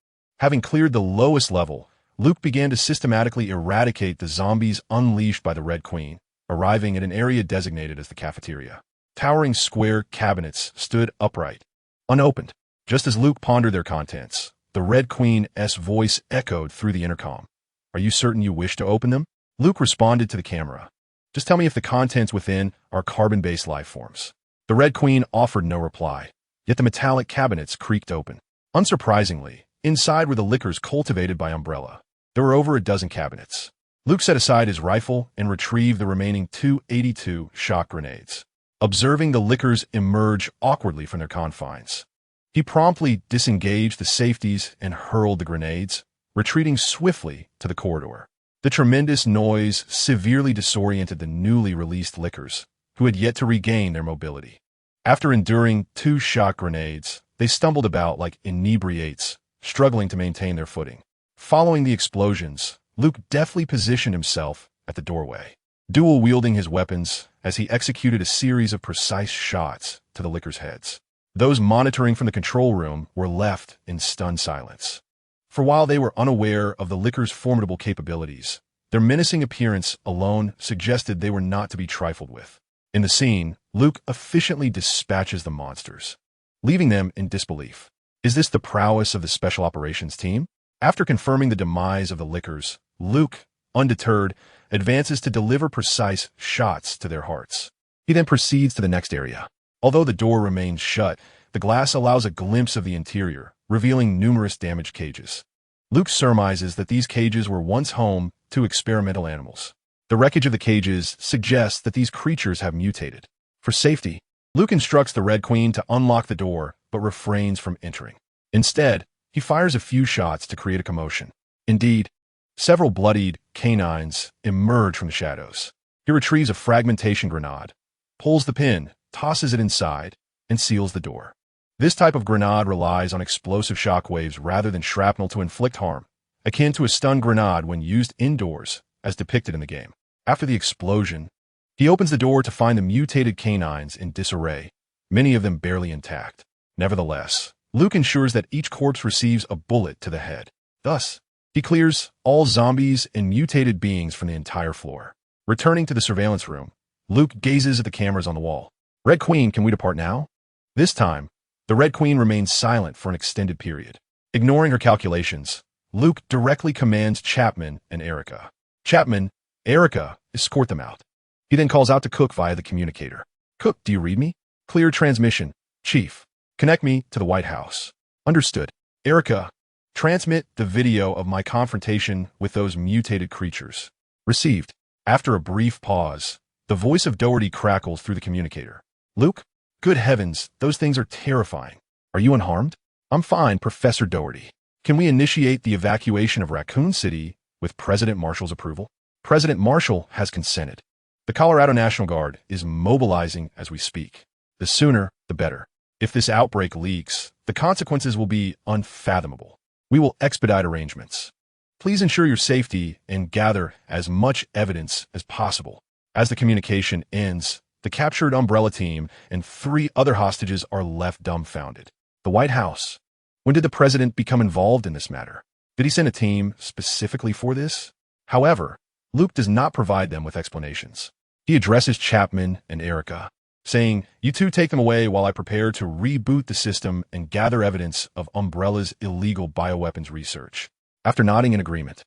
Having cleared the lowest level, Luke began to systematically eradicate the zombies unleashed by the Red Queen, arriving at an area designated as the cafeteria. Towering square cabinets stood upright, unopened. Just as Luke pondered their contents, the Red Queen's voice echoed through the intercom. "Are you certain you wish to open them?" Luke responded to the camera. "Just tell me if the contents within are carbon-based life forms." The Red Queen offered no reply, yet the metallic cabinets creaked open. Unsurprisingly, inside were the liquors cultivated by Umbrella. There were over a dozen cabinets. Luke set aside his rifle and retrieved the remaining 282 shock grenades. Observing the liquors emerge awkwardly from their confines, he promptly disengaged the safeties and hurled the grenades, retreating swiftly to the corridor. The tremendous noise severely disoriented the newly released liquors, who had yet to regain their mobility. After enduring 2 shock grenades, they stumbled about like inebriates, struggling to maintain their footing. Following the explosions, Luke deftly positioned himself at the doorway, dual-wielding his weapons as he executed a series of precise shots to the liquors' heads. Those monitoring from the control room were left in stunned silence. For while they were unaware of the liquors' formidable capabilities, their menacing appearance alone suggested they were not to be trifled with. In the scene, Luke efficiently dispatches the monsters, leaving them in disbelief. Is this the prowess of the Special Operations team? After confirming the demise of the liquors, Luke, undeterred, advances to deliver precise shots to their hearts. He then proceeds to the next area. Although the door remains shut, the glass allows a glimpse of the interior, revealing numerous damaged cages. Luke surmises that these cages were once home to experimental animals. The wreckage of the cages suggests that these creatures have mutated. For safety, Luke instructs the Red Queen to unlock the door, but refrains from entering. Instead, he fires a few shots to create a commotion. Indeed, several bloodied canines emerge from the shadows. He retrieves a fragmentation grenade, pulls the pin, tosses it inside, and seals the door. This type of grenade relies on explosive shockwaves rather than shrapnel to inflict harm, akin to a stun grenade when used indoors, as depicted in the game. After the explosion, he opens the door to find the mutated canines in disarray, many of them barely intact. Nevertheless, Luke ensures that each corpse receives a bullet to the head. Thus, he clears all zombies and mutated beings from the entire floor. Returning to the surveillance room, Luke gazes at the cameras on the wall. Red Queen, can we depart now? This time, the Red Queen remains silent for an extended period. Ignoring her calculations, Luke directly commands Chapman and Erica. Chapman, Erica, escort them out. He then calls out to Cook via the communicator. Cook, do you read me? Clear transmission. Chief, connect me to the White House. Understood. Erica, transmit the video of my confrontation with those mutated creatures. Received. After a brief pause, the voice of Doherty crackles through the communicator. Luke? Good heavens, those things are terrifying. Are you unharmed? I'm fine, Professor Doherty. Can we initiate the evacuation of Raccoon City with President Marshall's approval? President Marshall has consented. The Colorado National Guard is mobilizing as we speak. The sooner, the better. If this outbreak leaks, the consequences will be unfathomable. We will expedite arrangements. Please ensure your safety and gather as much evidence as possible. As the communication ends, the captured Umbrella team and 3 other hostages are left dumbfounded. The White House. When did the president become involved in this matter? Did he send a team specifically for this? However, Luke does not provide them with explanations. He addresses Chapman and Erica, saying, "You two take them away while I prepare to reboot the system and gather evidence of Umbrella's illegal bioweapons research." After nodding in agreement,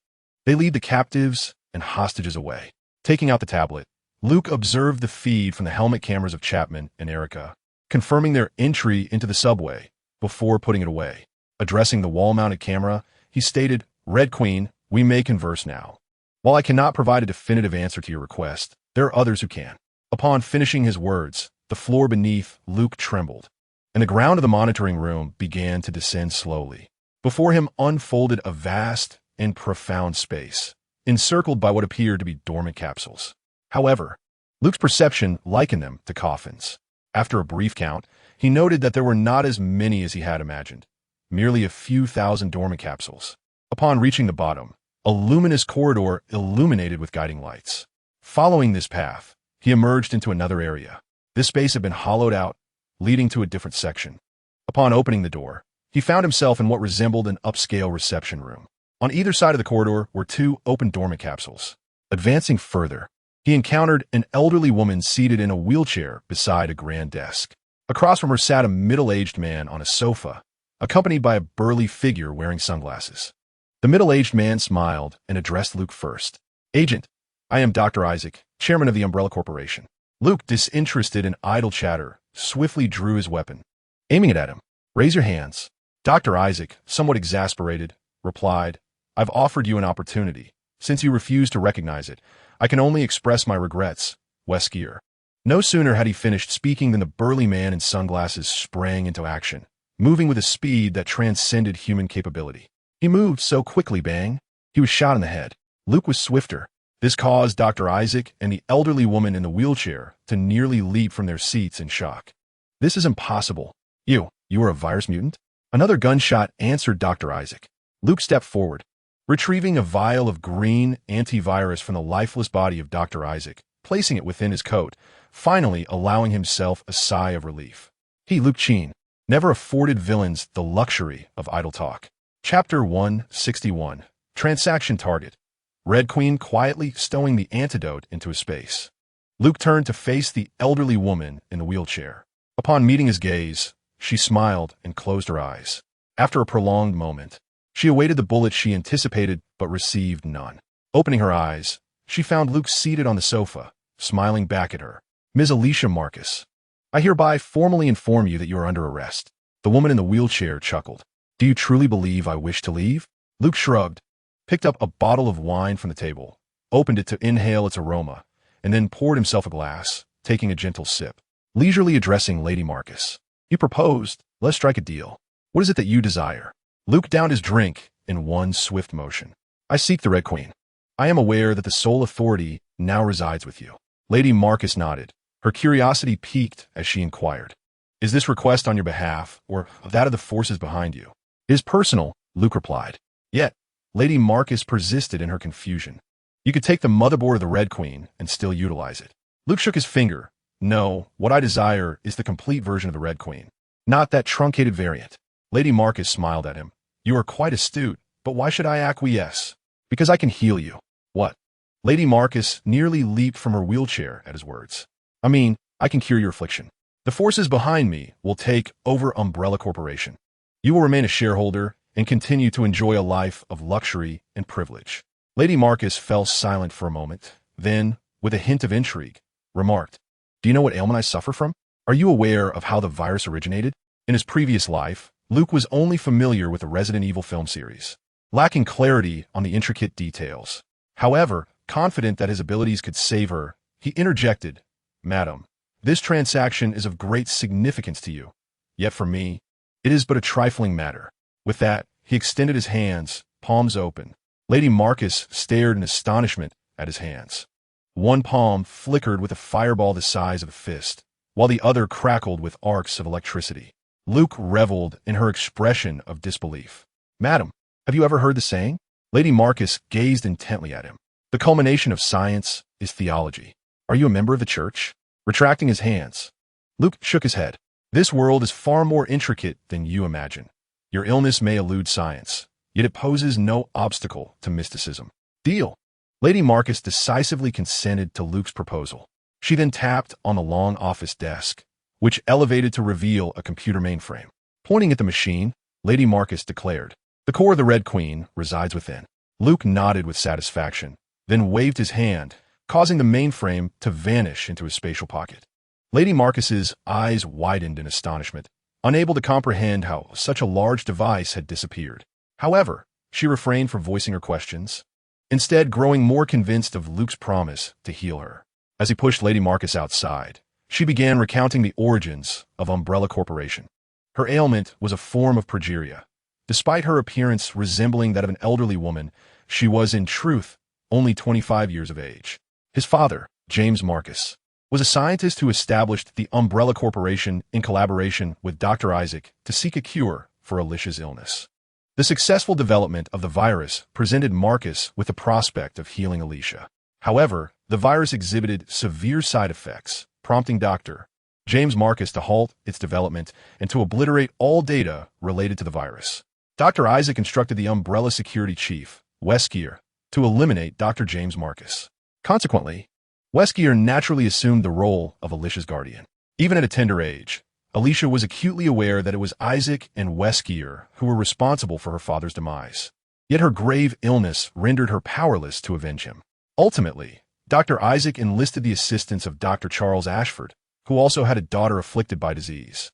they lead the captives and hostages away. Taking out the tablet, Luke observed the feed from the helmet cameras of Chapman and Erica, confirming their entry into the subway before putting it away. Addressing the wall-mounted camera, he stated, "Red Queen, we may converse now. While I cannot provide a definitive answer to your request, there are others who can." Upon finishing his words, the floor beneath Luke trembled, and the ground of the monitoring room began to descend slowly. Before him unfolded a vast and profound space, encircled by what appeared to be dormant capsules. However, Luke's perception likened them to coffins. After a brief count, he noted that there were not as many as he had imagined, merely a few thousand dormant capsules. Upon reaching the bottom, a luminous corridor illuminated with guiding lights. Following this path, he emerged into another area. This space had been hollowed out, leading to a different section. Upon opening the door, he found himself in what resembled an upscale reception room. On either side of the corridor were 2 open dormant capsules. Advancing further, he encountered an elderly woman seated in a wheelchair beside a grand desk. Across from her sat a middle-aged man on a sofa, accompanied by a burly figure wearing sunglasses. The middle-aged man smiled and addressed Luke first. "Agent, I am Dr. Isaac, chairman of the Umbrella Corporation." Luke, disinterested in idle chatter, swiftly drew his weapon, aiming it at him. "Raise your hands." Dr. Isaac, somewhat exasperated, replied, "I've offered you an opportunity. Since you refuse to recognize it, I can only express my regrets, Weskier." No sooner had he finished speaking than the burly man in sunglasses sprang into action, moving with a speed that transcended human capability. He moved so quickly, bang, he was shot in the head. Luke was swifter. This caused Dr. Isaac and the elderly woman in the wheelchair to nearly leap from their seats in shock. "This is impossible. You are a virus mutant?" Another gunshot answered Dr. Isaac. Luke stepped forward, retrieving a vial of green antivirus from the lifeless body of Dr. Isaac, placing it within his coat, finally allowing himself a sigh of relief. He, Luke Cheen, never afforded villains the luxury of idle talk. Chapter 161. Transaction Target. Red Queen quietly stowing the antidote into his space. Luke turned to face the elderly woman in the wheelchair. Upon meeting his gaze, she smiled and closed her eyes. After a prolonged moment, she awaited the bullet she anticipated but received none. Opening her eyes, she found Luke seated on the sofa, smiling back at her. "Ms. Alicia Marcus, I hereby formally inform you that you are under arrest." The woman in the wheelchair chuckled. "Do you truly believe I wish to leave?" Luke shrugged, picked up a bottle of wine from the table, opened it to inhale its aroma, and then poured himself a glass, taking a gentle sip. Leisurely addressing Lady Marcus, "You proposed. Let's strike a deal. What is it that you desire?" Luke downed his drink in one swift motion. "I seek the Red Queen. I am aware that the sole authority now resides with you." Lady Marcus nodded, her curiosity piqued as she inquired, "Is this request on your behalf or that of the forces behind you?" "It is personal," Luke replied. Yet, Lady Marcus persisted in her confusion. You could take the motherboard of the Red Queen and still utilize it. Luke shook his finger. No, what I desire is the complete version of the Red Queen, not that truncated variant. Lady Marcus smiled at him. You are quite astute, but why should I acquiesce? Because I can heal you. What? Lady Marcus nearly leaped from her wheelchair at his words. I mean, I can cure your affliction. The forces behind me will take over Umbrella Corporation. You will remain a shareholder and continue to enjoy a life of luxury and privilege. Lady Marcus fell silent for a moment, then, with a hint of intrigue, remarked, Do you know what ailment I suffer from? Are you aware of how the virus originated? In his previous life, Luke was only familiar with the Resident Evil film series, lacking clarity on the intricate details. However, confident that his abilities could save her, he interjected, Madam, this transaction is of great significance to you. Yet for me, it is but a trifling matter. With that, he extended his hands, palms open. Lady Marcus stared in astonishment at his hands. One palm flickered with a fireball the size of a fist, while the other crackled with arcs of electricity. Luke reveled in her expression of disbelief. Madam, have you ever heard the saying? Lady Marcus gazed intently at him. The culmination of science is theology. Are you a member of the church? Retracting his hands, Luke shook his head. This world is far more intricate than you imagine. Your illness may elude science, yet it poses no obstacle to mysticism. Deal. Lady Marcus decisively consented to Luke's proposal. She then tapped on the long office desk, which elevated to reveal a computer mainframe. Pointing at the machine, Lady Marcus declared, The core of the Red Queen resides within. Luke nodded with satisfaction, then waved his hand, causing the mainframe to vanish into his spatial pocket. Lady Marcus's eyes widened in astonishment, unable to comprehend how such a large device had disappeared. However, she refrained from voicing her questions, instead growing more convinced of Luke's promise to heal her. As he pushed Lady Marcus outside, she began recounting the origins of Umbrella Corporation. Her ailment was a form of progeria. Despite her appearance resembling that of an elderly woman, she was, in truth, only 25 years of age. His father, James Marcus, was a scientist who established the Umbrella Corporation in collaboration with Dr. Isaac to seek a cure for Alicia's illness. The successful development of the virus presented Marcus with the prospect of healing Alicia. However, the virus exhibited severe side effects, prompting Dr. James Marcus to halt its development and to obliterate all data related to the virus. Dr. Isaac instructed the Umbrella security chief, Weskier, to eliminate Dr. James Marcus. Consequently, Weskier naturally assumed the role of Alicia's guardian. Even at a tender age, Alicia was acutely aware that it was Isaac and Weskier who were responsible for her father's demise. Yet her grave illness rendered her powerless to avenge him. Ultimately, Dr. Isaac enlisted the assistance of Dr. Charles Ashford, who also had a daughter afflicted by disease,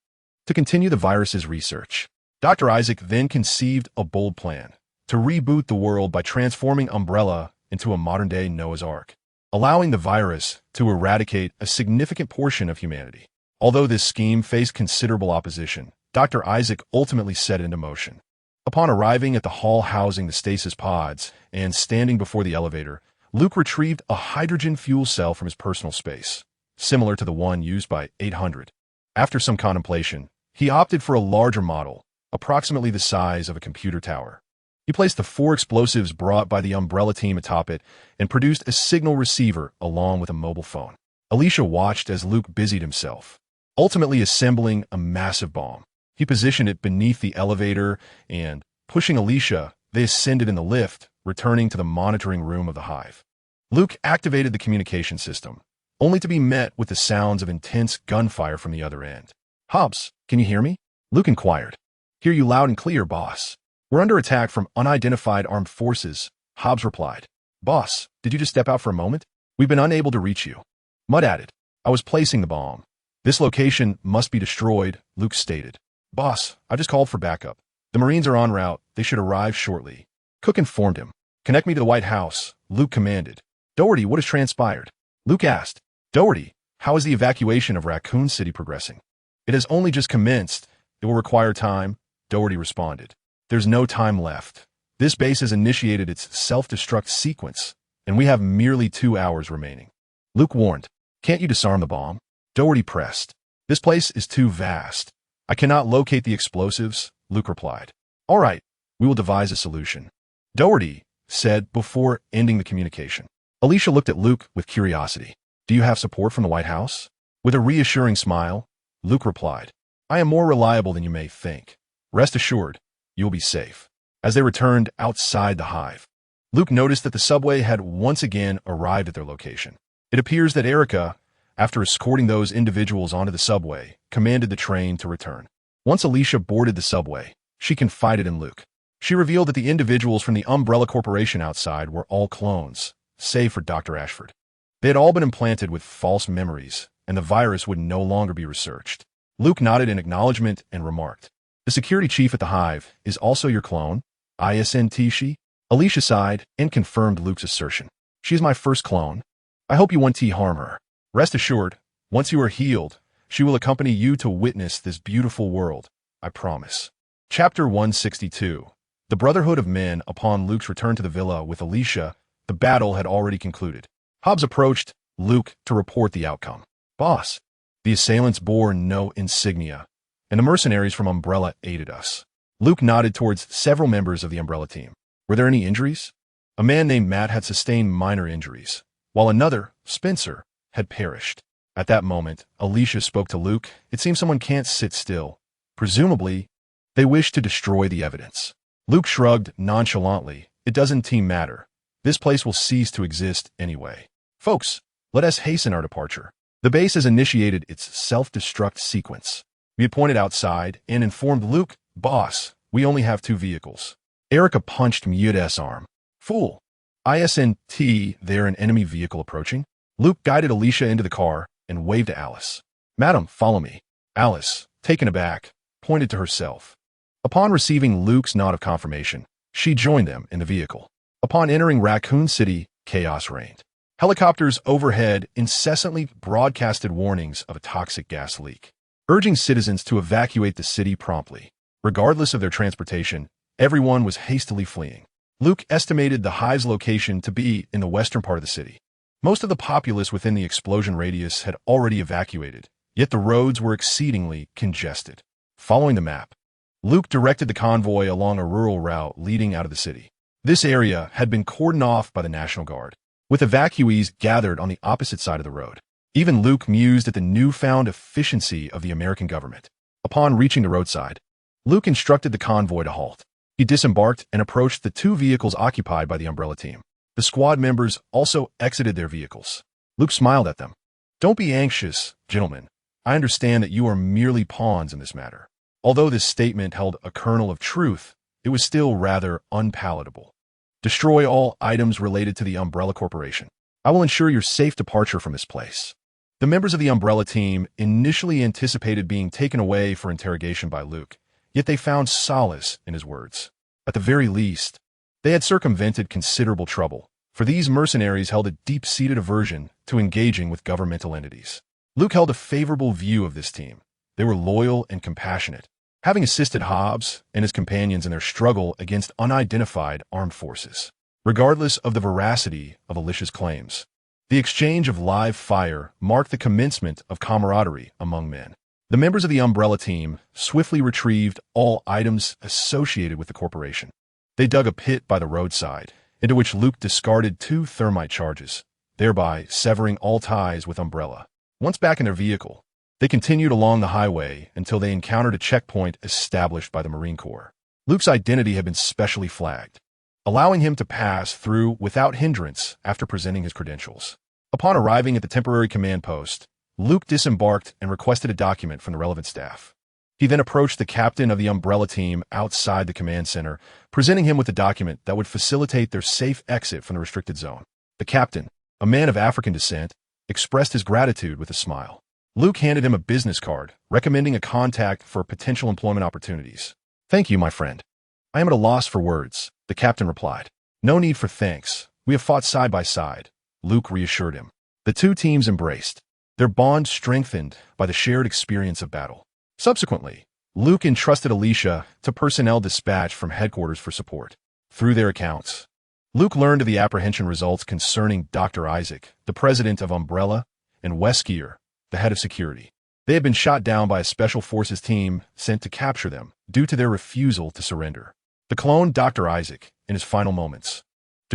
to continue the virus's research. Dr. Isaac then conceived a bold plan to reboot the world by transforming Umbrella into a modern-day Noah's Ark, allowing the virus to eradicate a significant portion of humanity. Although this scheme faced considerable opposition, Dr. Isaac ultimately set it into motion. Upon arriving at the hall housing the stasis pods and standing before the elevator, Luke retrieved a hydrogen fuel cell from his personal space, similar to the one used by 800. After some contemplation, he opted for a larger model, approximately the size of a computer tower. He placed the 4 explosives brought by the Umbrella team atop it and produced a signal receiver along with a mobile phone. Alicia watched as Luke busied himself, ultimately assembling a massive bomb. He positioned it beneath the elevator and, pushing Alicia, they ascended in the lift, returning to the monitoring room of the hive. Luke activated the communication system, only to be met with the sounds of intense gunfire from the other end. Hobbs, can you hear me? Luke inquired. Hear you loud and clear, boss. We're under attack from unidentified armed forces, Hobbs replied. Boss, did you just step out for a moment? We've been unable to reach you. Mudd added. I was placing the bomb. This location must be destroyed, Luke stated. Boss, I just called for backup. The Marines are en route. They should arrive shortly. Cook informed him. Connect me to the White House, Luke commanded. Doherty, what has transpired? Luke asked. Doherty, how is the evacuation of Raccoon City progressing? It has only just commenced. It will require time, Doherty responded. There's no time left. This base has initiated its self-destruct sequence, and we have merely 2 hours remaining. Luke warned. Can't you disarm the bomb? Doherty pressed. This place is too vast. I cannot locate the explosives, Luke replied. All right, we will devise a solution, Doherty said before ending the communication. Alicia looked at Luke with curiosity. Do you have support from the White House? With a reassuring smile, Luke replied, I am more reliable than you may think. Rest assured, you will be safe. As they returned outside the hive, Luke noticed that the subway had once again arrived at their location. It appears that Erica, after escorting those individuals onto the subway, commanded the train to return. Once Alicia boarded the subway, she confided in Luke. She revealed that the individuals from the Umbrella Corporation outside were all clones, save for Dr. Ashford. They had all been implanted with false memories, and the virus would no longer be researched. Luke nodded in acknowledgement and remarked, The security chief at the hive is also your clone? ISNT she? Alicia sighed and confirmed Luke's assertion. She is my first clone. I hope you won't harm her. Rest assured, once you are healed, she will accompany you to witness this beautiful world, I promise. Chapter 162. The Brotherhood of Men. Upon Luke's return to the villa with Alicia, the battle had already concluded. Hobbs approached Luke to report the outcome. Boss, the assailants bore no insignia, and the mercenaries from Umbrella aided us. Luke nodded towards several members of the Umbrella team. Were there any injuries? A man named Matt had sustained minor injuries, while another, Spencer, had perished. At that moment, Alicia spoke to Luke. It seems someone can't sit still. Presumably, they wish to destroy the evidence. Luke shrugged nonchalantly. It doesn't matter. This place will cease to exist anyway. Folks, let us hasten our departure. The base has initiated its self-destruct sequence. We had pointed outside and informed Luke, Boss, we only have 2 vehicles. Erica punched Mute's arm. Fool. ISNT, there an enemy vehicle approaching? Luke guided Alicia into the car and waved to Alice. Madam, follow me. Alice, taken aback, pointed to herself. Upon receiving Luke's nod of confirmation, she joined them in the vehicle. Upon entering Raccoon City, chaos reigned. Helicopters overhead incessantly broadcasted warnings of a toxic gas leak, urging citizens to evacuate the city promptly. Regardless of their transportation, everyone was hastily fleeing. Luke estimated the hive's location to be in the western part of the city. Most of the populace within the explosion radius had already evacuated, yet the roads were exceedingly congested. Following the map, Luke directed the convoy along a rural route leading out of the city. This area had been cordoned off by the National Guard, with evacuees gathered on the opposite side of the road. Even Luke mused at the newfound efficiency of the American government. Upon reaching the roadside, Luke instructed the convoy to halt. He disembarked and approached the 2 vehicles occupied by the Umbrella team. The squad members also exited their vehicles. Luke smiled at them. Don't be anxious, gentlemen. I understand that you are merely pawns in this matter. Although this statement held a kernel of truth, it was still rather unpalatable. Destroy all items related to the Umbrella Corporation. I will ensure your safe departure from this place. The members of the Umbrella team initially anticipated being taken away for interrogation by Luke, yet they found solace in his words. At the very least, they had circumvented considerable trouble, for these mercenaries held a deep-seated aversion to engaging with governmental entities. Luke held a favorable view of this team. They were loyal and compassionate, having assisted Hobbs and his companions in their struggle against unidentified armed forces. Regardless of the veracity of Alicia's claims, the exchange of live fire marked the commencement of camaraderie among men. The members of the Umbrella team swiftly retrieved all items associated with the corporation. They dug a pit by the roadside, into which Luke discarded 2 thermite charges, thereby severing all ties with Umbrella. Once back in their vehicle, they continued along the highway until they encountered a checkpoint established by the Marine Corps. Luke's identity had been specially flagged, allowing him to pass through without hindrance after presenting his credentials. Upon arriving at the temporary command post, Luke disembarked and requested a document from the relevant staff. He then approached the captain of the Umbrella team outside the command center, presenting him with a document that would facilitate their safe exit from the restricted zone. The captain, a man of African descent, expressed his gratitude with a smile. Luke handed him a business card, recommending a contact for potential employment opportunities. Thank you, my friend. I am at a loss for words, the captain replied. No need for thanks. We have fought side by side, Luke reassured him. The 2 teams embraced, their bond strengthened by the shared experience of battle. Subsequently, Luke entrusted Alicia to personnel dispatch from headquarters for support. Through their accounts, Luke learned of the apprehension results concerning Dr. Isaac, the president of Umbrella, and Weskier, the head of security. They had been shot down by a special forces team sent to capture them due to their refusal to surrender. The clone Dr. Isaac, in his final moments,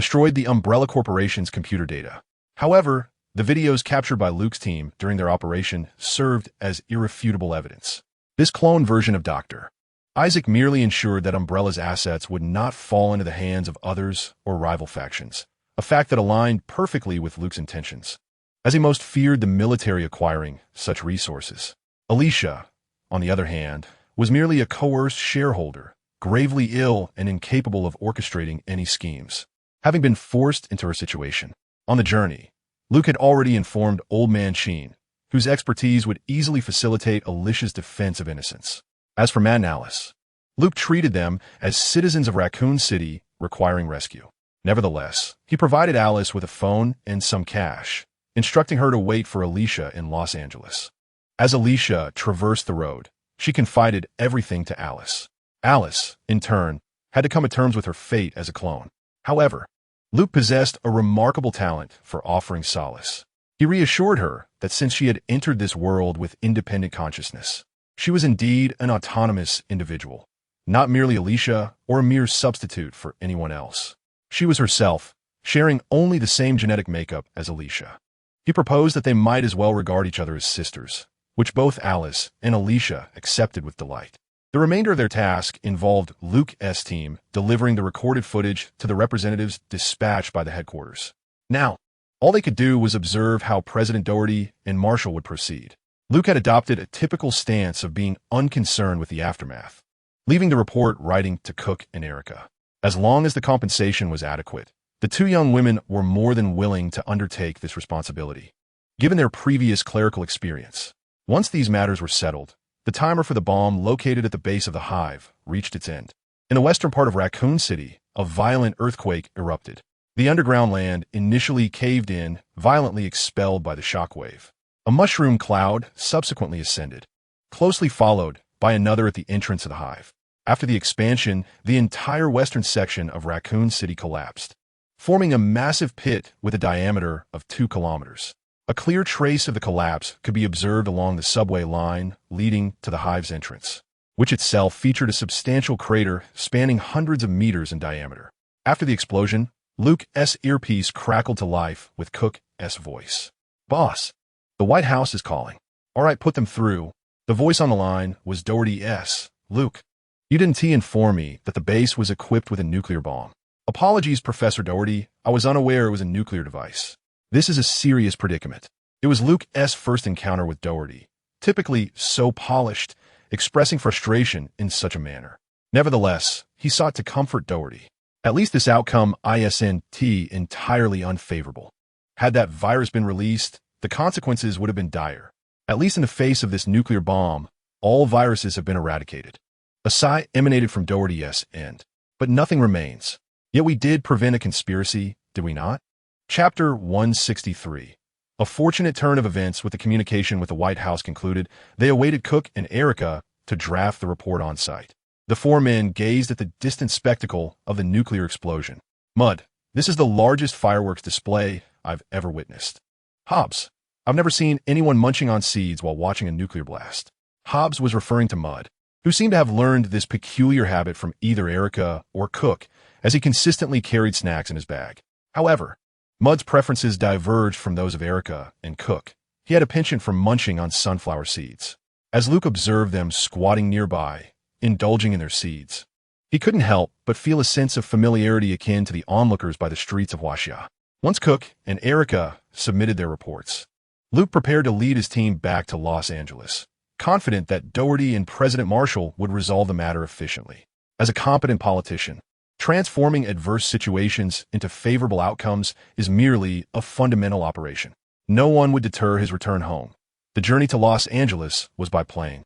destroyed the Umbrella Corporation's computer data. However, the videos captured by Luke's team during their operation served as irrefutable evidence. This clone version of Dr. Isaac merely ensured that Umbrella's assets would not fall into the hands of others or rival factions, a fact that aligned perfectly with Luke's intentions, as he most feared the military acquiring such resources. Alicia, on the other hand, was merely a coerced shareholder, gravely ill and incapable of orchestrating any schemes. Having been forced into her situation, on the journey, Luke had already informed Old Man Sheen, whose expertise would easily facilitate Alicia's defense of innocence. As for Matt and Alice, Luke treated them as citizens of Raccoon City requiring rescue. Nevertheless, he provided Alice with a phone and some cash, instructing her to wait for Alicia in Los Angeles. As Alicia traversed the road, she confided everything to Alice. Alice, in turn, had to come to terms with her fate as a clone. However, Luke possessed a remarkable talent for offering solace. He reassured her that since she had entered this world with independent consciousness, she was indeed an autonomous individual, not merely Alicia or a mere substitute for anyone else. She was herself, sharing only the same genetic makeup as Alicia. He proposed that they might as well regard each other as sisters, which both Alice and Alicia accepted with delight. The remainder of their task involved Luke's team delivering the recorded footage to the representatives dispatched by the headquarters. Now, all they could do was observe how President Doherty and Marshall would proceed. Luke had adopted a typical stance of being unconcerned with the aftermath, leaving the report writing to Cook and Erica. As long as the compensation was adequate, the two young women were more than willing to undertake this responsibility, given their previous clerical experience. Once these matters were settled, the timer for the bomb located at the base of the hive reached its end. In the western part of Raccoon City, a violent earthquake erupted. The underground land initially caved in, violently expelled by the shockwave. A mushroom cloud subsequently ascended, closely followed by another at the entrance of the hive. After the expansion, the entire western section of Raccoon City collapsed, forming a massive pit with a diameter of 2 kilometers. A clear trace of the collapse could be observed along the subway line leading to the hive's entrance, which itself featured a substantial crater spanning hundreds of meters in diameter. After the explosion, Luke's earpiece crackled to life with Cook's voice. "Boss, the White House is calling." "All right, put them through." The voice on the line was Doherty's. "Luke, you didn't inform me that the base was equipped with a nuclear bomb." "Apologies, Professor Doherty. I was unaware it was a nuclear device." This is a serious predicament. It was Luke's first encounter with Doherty, typically so polished, expressing frustration in such a manner. Nevertheless, he sought to comfort Doherty. At least this outcome isn't entirely unfavorable. Had that virus been released, the consequences would have been dire. At least in the face of this nuclear bomb, all viruses have been eradicated. A sigh emanated from Doherty's end. But nothing remains. Yet we did prevent a conspiracy, did we not? Chapter 163. A fortunate turn of events with the communication with the White House concluded, they awaited Cook and Erica to draft the report on site. The four men gazed at the distant spectacle of the nuclear explosion. "Mud, this is the largest fireworks display I've ever witnessed." "Hobbs, I've never seen anyone munching on seeds while watching a nuclear blast." Hobbs was referring to Mud, who seemed to have learned this peculiar habit from either Erica or Cook, as he consistently carried snacks in his bag. However, Mud's preferences diverged from those of Erica and Cook. He had a penchant for munching on sunflower seeds. As Luke observed them squatting nearby, indulging in their seeds, he couldn't help but feel a sense of familiarity akin to the onlookers by the streets of Huaxia. Once Cook and Erica submitted their reports, Luke prepared to lead his team back to Los Angeles, confident that Doherty and President Marshall would resolve the matter efficiently. As a competent politician, transforming adverse situations into favorable outcomes is merely a fundamental operation. No one would deter his return home. The journey to Los Angeles was by plane,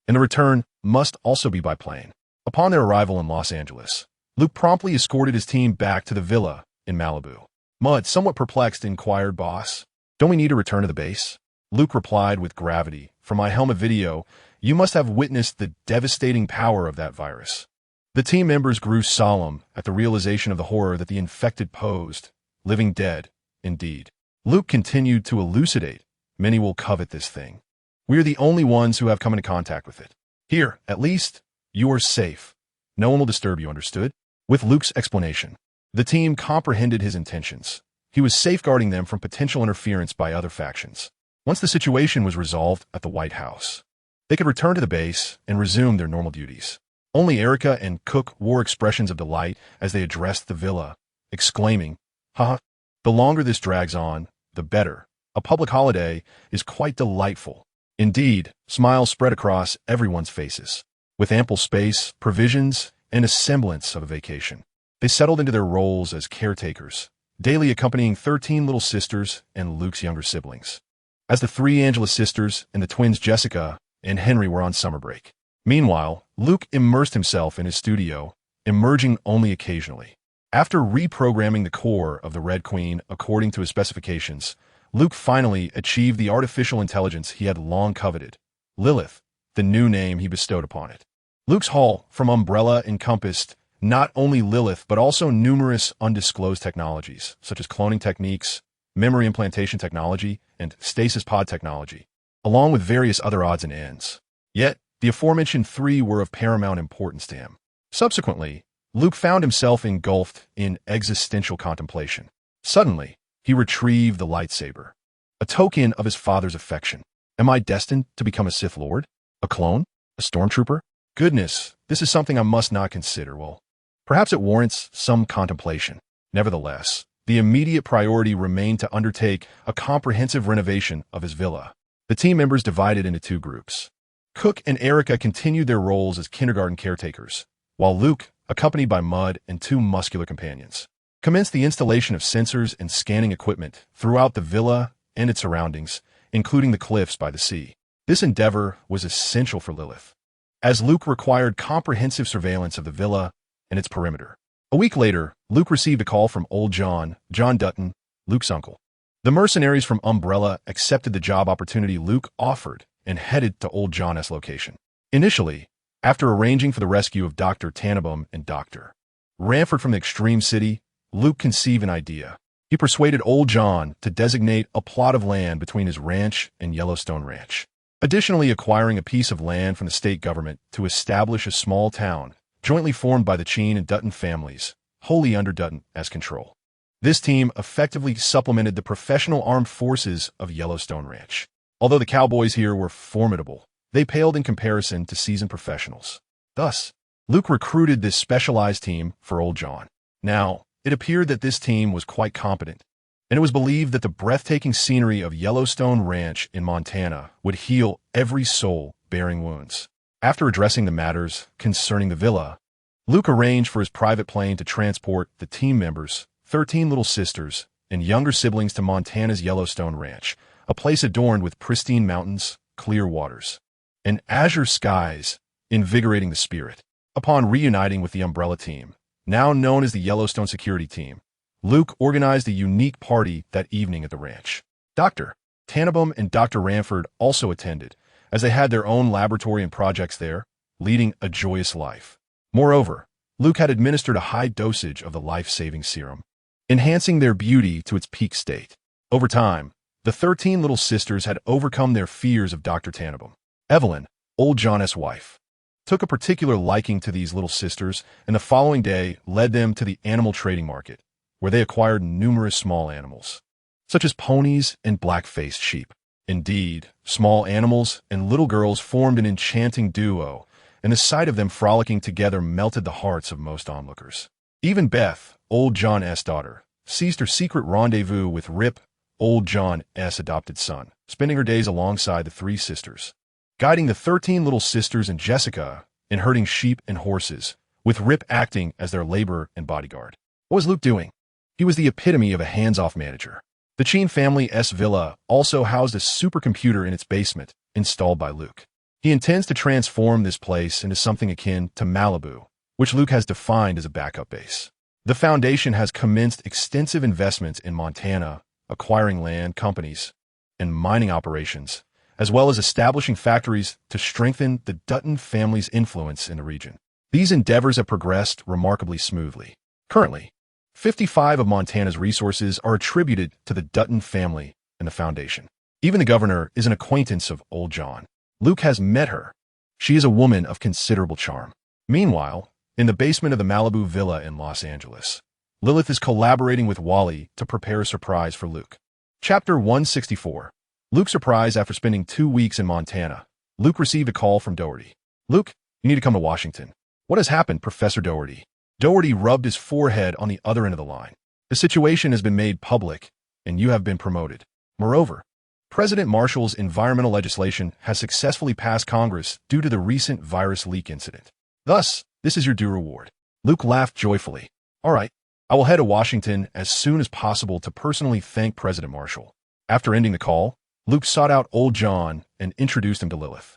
and the return must also be by plane. Upon their arrival in Los Angeles, Luke promptly escorted his team back to the villa in Malibu. Mud, somewhat perplexed, inquired, "Boss, don't we need to return to the base?" Luke replied with gravity, "From my helmet video, you must have witnessed the devastating power of that virus." The team members grew solemn at the realization of the horror that the infected posed. Living dead, indeed. Luke continued to elucidate, "Many will covet this thing. We are the only ones who have come into contact with it. Here, at least, you are safe. No one will disturb you, understood?" With Luke's explanation, The team comprehended his intentions. He was safeguarding them from potential interference by other factions. Once the situation was resolved at the White House, they could return to the base and resume their normal duties. Only Erica and Cook wore expressions of delight as they addressed the villa, exclaiming, "Ha! The longer this drags on, the better. A public holiday is quite delightful." Indeed, smiles spread across everyone's faces. With ample space, provisions, and a semblance of a vacation, they settled into their roles as caretakers, daily accompanying 13 little sisters and Luke's younger siblings, as the 3 Angela sisters and the twins Jessica and Henry were on summer break. Meanwhile, Luke immersed himself in his studio, emerging only occasionally. After reprogramming the core of the Red Queen according to his specifications, Luke finally achieved the artificial intelligence he had long coveted, Lilith, the new name he bestowed upon it. Luke's haul from Umbrella encompassed not only Lilith but also numerous undisclosed technologies, such as cloning techniques, memory implantation technology, and stasis pod technology, along with various other odds and ends. Yet, the aforementioned 3 were of paramount importance to him. Subsequently, Luke found himself engulfed in existential contemplation. Suddenly, he retrieved the lightsaber, a token of his father's affection. Am I destined to become a Sith Lord? A clone? A stormtrooper? Goodness, this is something I must not consider. Well, perhaps it warrants some contemplation. Nevertheless, the immediate priority remained to undertake a comprehensive renovation of his villa. The team members divided into 2 groups. Cook and Erica continued their roles as kindergarten caretakers, while Luke, accompanied by Mudd and 2 muscular companions, commenced the installation of sensors and scanning equipment throughout the villa and its surroundings, including the cliffs by the sea. This endeavor was essential for Lilith, as Luke required comprehensive surveillance of the villa and its perimeter. A week later, Luke received a call from old John Dutton, Luke's uncle. The mercenaries from Umbrella accepted the job opportunity Luke offered and headed to old John's location. Initially, after arranging for the rescue of Dr. Tannenbaum and Dr. Ranford from the Extreme City, Luke conceived an idea. He persuaded old John to designate a plot of land between his ranch and Yellowstone Ranch, additionally acquiring a piece of land from the state government to establish a small town jointly formed by the Cheen and Dutton families, wholly under Dutton as control. This team effectively supplemented the professional armed forces of Yellowstone Ranch. Although the cowboys here were formidable, they paled in comparison to seasoned professionals. Thus, Luke recruited this specialized team for old John. Now, it appeared that this team was quite competent, and it was believed that the breathtaking scenery of Yellowstone Ranch in Montana would heal every soul bearing wounds. After addressing the matters concerning the villa, Luke arranged for his private plane to transport the team members, 13 little sisters, and younger siblings to Montana's Yellowstone Ranch, a place adorned with pristine mountains, clear waters, and azure skies, invigorating the spirit. Upon reuniting with the Umbrella team, now known as the Yellowstone Security Team, Luke organized a unique party that evening at the ranch. Dr. Tannenbaum and Dr. Ranford also attended, as they had their own laboratory and projects there, leading a joyous life. Moreover, Luke had administered a high dosage of the life-saving serum, enhancing their beauty to its peak state. Over time, the 13 little sisters had overcome their fears of Dr. Tannenbaum. Evelyn, old John's wife, took a particular liking to these little sisters, and the following day led them to the animal trading market, where they acquired numerous small animals, such as ponies and black-faced sheep. Indeed, small animals and little girls formed an enchanting duo, and the sight of them frolicking together melted the hearts of most onlookers. Even Beth, old John's daughter, seized her secret rendezvous with Rip, old John's adopted son, spending her days alongside the 3 sisters, guiding the 13 little sisters and Jessica in herding sheep and horses, with Rip acting as their laborer and bodyguard. What was Luke doing? He was the epitome of a hands-off manager. The Cheen family's villa also housed a supercomputer in its basement, installed by Luke. He intends to transform this place into something akin to Malibu, which Luke has defined as a backup base. The Foundation has commenced extensive investments in Montana, acquiring land, companies, and mining operations, as well as establishing factories to strengthen the Dutton family's influence in the region. These endeavors have progressed remarkably smoothly. Currently, 55 of Montana's resources are attributed to the Dutton family and the Foundation. Even the governor is an acquaintance of old John. Luke has met her. She is a woman of considerable charm. Meanwhile, in the basement of the Malibu villa in Los Angeles, Lilith is collaborating with Wally to prepare a surprise for Luke. Chapter 164. Luke's surprise after spending 2 weeks in Montana. Luke received a call from Doherty. Luke, you need to come to Washington. What has happened, Professor Doherty? Doherty rubbed his forehead on the other end of the line. The situation has been made public, and you have been promoted. Moreover, President Marshall's environmental legislation has successfully passed Congress due to the recent virus leak incident. Thus, this is your due reward. Luke laughed joyfully. All right, I will head to Washington as soon as possible to personally thank President Marshall. After ending the call, Luke sought out old John and introduced him to Lilith.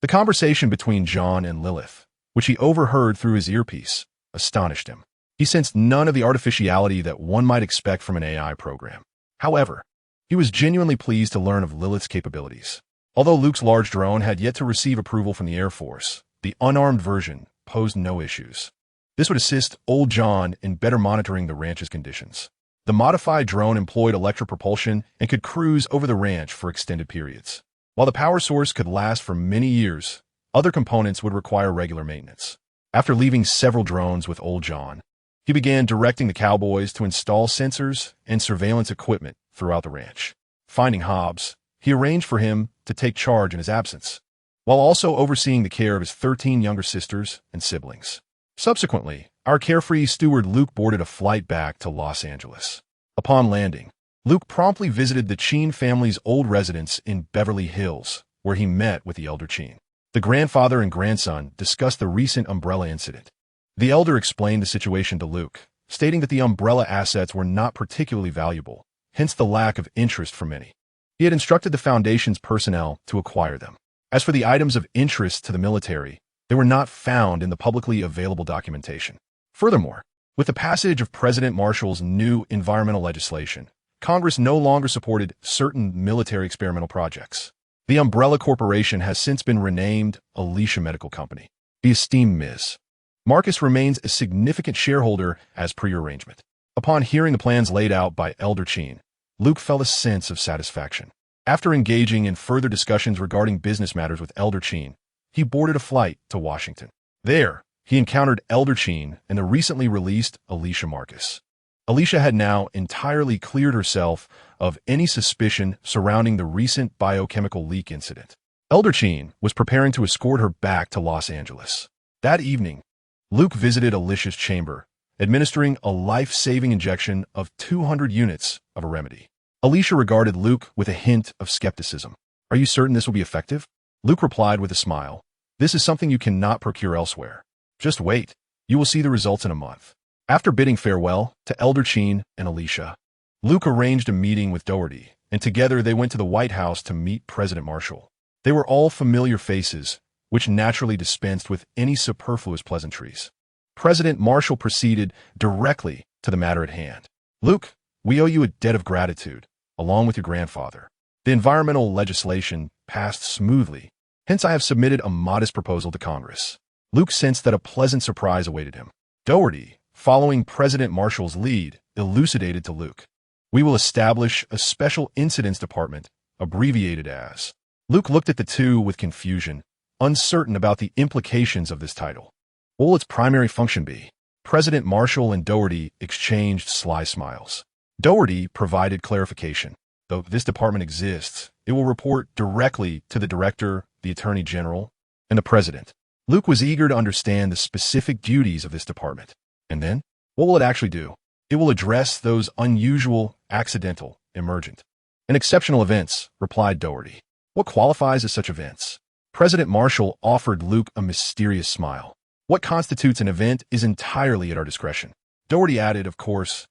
The conversation between John and Lilith, which he overheard through his earpiece, astonished him. He sensed none of the artificiality that one might expect from an AI program. However, he was genuinely pleased to learn of Lilith's capabilities. Although Luke's large drone had yet to receive approval from the Air Force, the unarmed version posed no issues. This would assist old John in better monitoring the ranch's conditions. The modified drone employed electric propulsion and could cruise over the ranch for extended periods. While the power source could last for many years, other components would require regular maintenance. After leaving several drones with old John, he began directing the cowboys to install sensors and surveillance equipment throughout the ranch. Finding Hobbs, he arranged for him to take charge in his absence, while also overseeing the care of his 13 younger sisters and siblings. Subsequently, our carefree steward Luke boarded a flight back to Los Angeles. Upon landing, Luke promptly visited the Cheen family's old residence in Beverly Hills, where he met with the elder Cheen. The grandfather and grandson discussed the recent umbrella incident. The elder explained the situation to Luke, stating that the umbrella assets were not particularly valuable, hence the lack of interest for many. He had instructed the Foundation's personnel to acquire them. As for the items of interest to the military, they were not found in the publicly available documentation. Furthermore, with the passage of President Marshall's new environmental legislation, Congress no longer supported certain military experimental projects. The Umbrella Corporation has since been renamed Alicia Medical Company. The esteemed Ms. Marcus remains a significant shareholder as per your arrangement. Upon hearing the plans laid out by Elder Cheen, Luke felt a sense of satisfaction. After engaging in further discussions regarding business matters with Elder Cheen, he boarded a flight to Washington. There, he encountered Elder Cheen and the recently released Alicia Marcus. Alicia had now entirely cleared herself of any suspicion surrounding the recent biochemical leak incident. Elder Cheen was preparing to escort her back to Los Angeles. That evening, Luke visited Alicia's chamber, administering a life-saving injection of 200 units of a remedy. Alicia regarded Luke with a hint of skepticism. Are you certain this will be effective? Luke replied with a smile. This is something you cannot procure elsewhere. Just wait. You will see the results in a month. After bidding farewell to Elder Cheen and Alicia, Luke arranged a meeting with Doherty, and together they went to the White House to meet President Marshall. They were all familiar faces, which naturally dispensed with any superfluous pleasantries. President Marshall proceeded directly to the matter at hand. Luke, we owe you a debt of gratitude, along with your grandfather. The environmental legislation passed smoothly, hence I have submitted a modest proposal to Congress. Luke sensed that a pleasant surprise awaited him. Doherty, following President Marshall's lead, elucidated to Luke. We will establish a special incidents department, abbreviated as. Luke looked at the two with confusion, uncertain about the implications of this title. What will its primary function be? President Marshall and Doherty exchanged sly smiles. Doherty provided clarification. Though this department exists, it will report directly to the Director, the Attorney General, and the President. Luke was eager to understand the specific duties of this department. And then, what will it actually do? It will address those unusual, accidental, emergent, and exceptional events, replied Doherty. What qualifies as such events? President Marshall offered Luke a mysterious smile. What constitutes an event is entirely at our discretion. Doherty added, of course,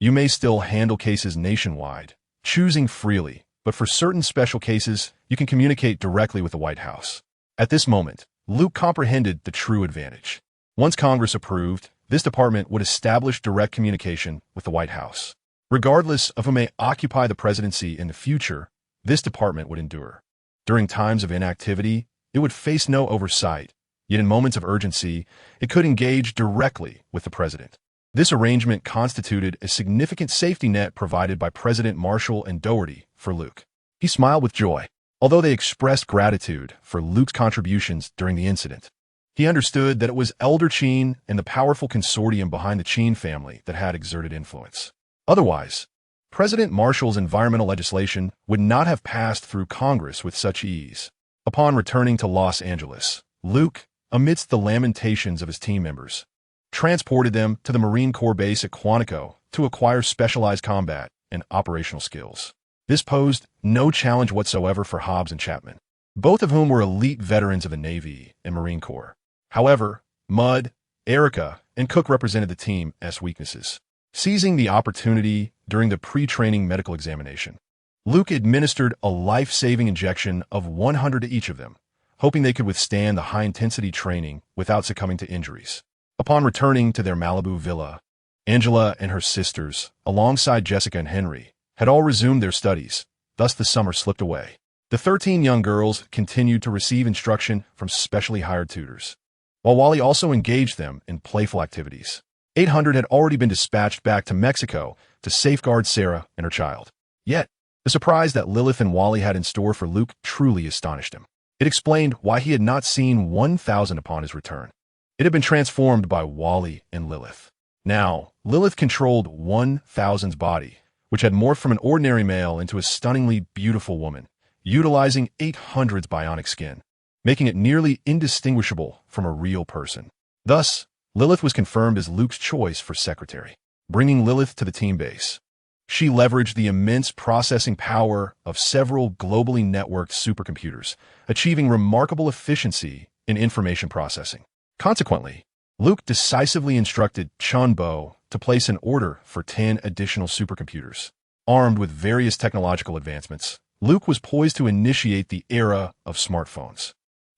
you may still handle cases nationwide, choosing freely, but for certain special cases, you can communicate directly with the White House. At this moment, Luke comprehended the true advantage. Once Congress approved, this department would establish direct communication with the White House. Regardless of who may occupy the presidency in the future, this department would endure. During times of inactivity, it would face no oversight, yet in moments of urgency, it could engage directly with the president. This arrangement constituted a significant safety net provided by President Marshall and Doherty for Luke. He smiled with joy. Although they expressed gratitude for Luke's contributions during the incident, He understood that it was Elder Qin and the powerful consortium behind the Qin family that had exerted influence. Otherwise, President Marshall's environmental legislation would not have passed through Congress with such ease. Upon returning to Los Angeles, Luke, amidst the lamentations of his team members, transported them to the Marine Corps base at Quantico to acquire specialized combat and operational skills. This posed no challenge whatsoever for Hobbs and Chapman, both of whom were elite veterans of the Navy and Marine Corps. However, Mudd, Erica, and Cook represented the team's weaknesses. Seizing the opportunity during the pre-training medical examination, Luke administered a life-saving injection of 100 to each of them, hoping they could withstand the high-intensity training without succumbing to injuries. Upon returning to their Malibu villa, Angela and her sisters, alongside Jessica and Henry, had all resumed their studies, thus the summer slipped away. The 13 young girls continued to receive instruction from specially hired tutors, while Wally also engaged them in playful activities. 800 had already been dispatched back to Mexico to safeguard Sarah and her child. Yet, the surprise that Lilith and Wally had in store for Luke truly astonished him. It explained why he had not seen 1,000 upon his return. It had been transformed by Wally and Lilith. Now, Lilith controlled 1,000's body, which had morphed from an ordinary male into a stunningly beautiful woman, utilizing 800's bionic skin, making it nearly indistinguishable from a real person. Thus, Lilith was confirmed as Luke's choice for secretary, bringing Lilith to the team base. She leveraged the immense processing power of several globally networked supercomputers, achieving remarkable efficiency in information processing. Consequently, Luke decisively instructed Chunbo to place an order for 10 additional supercomputers. Armed with various technological advancements, Luke was poised to initiate the era of smartphones,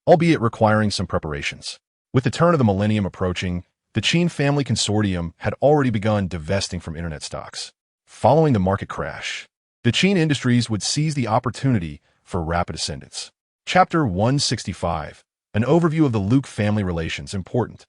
albeit requiring some preparations. With the turn of the millennium approaching, the Qin family consortium had already begun divesting from internet stocks. Following the market crash, the Qin Industries would seize the opportunity for rapid ascendance. Chapter 165, an overview of the Luke family relations. Important.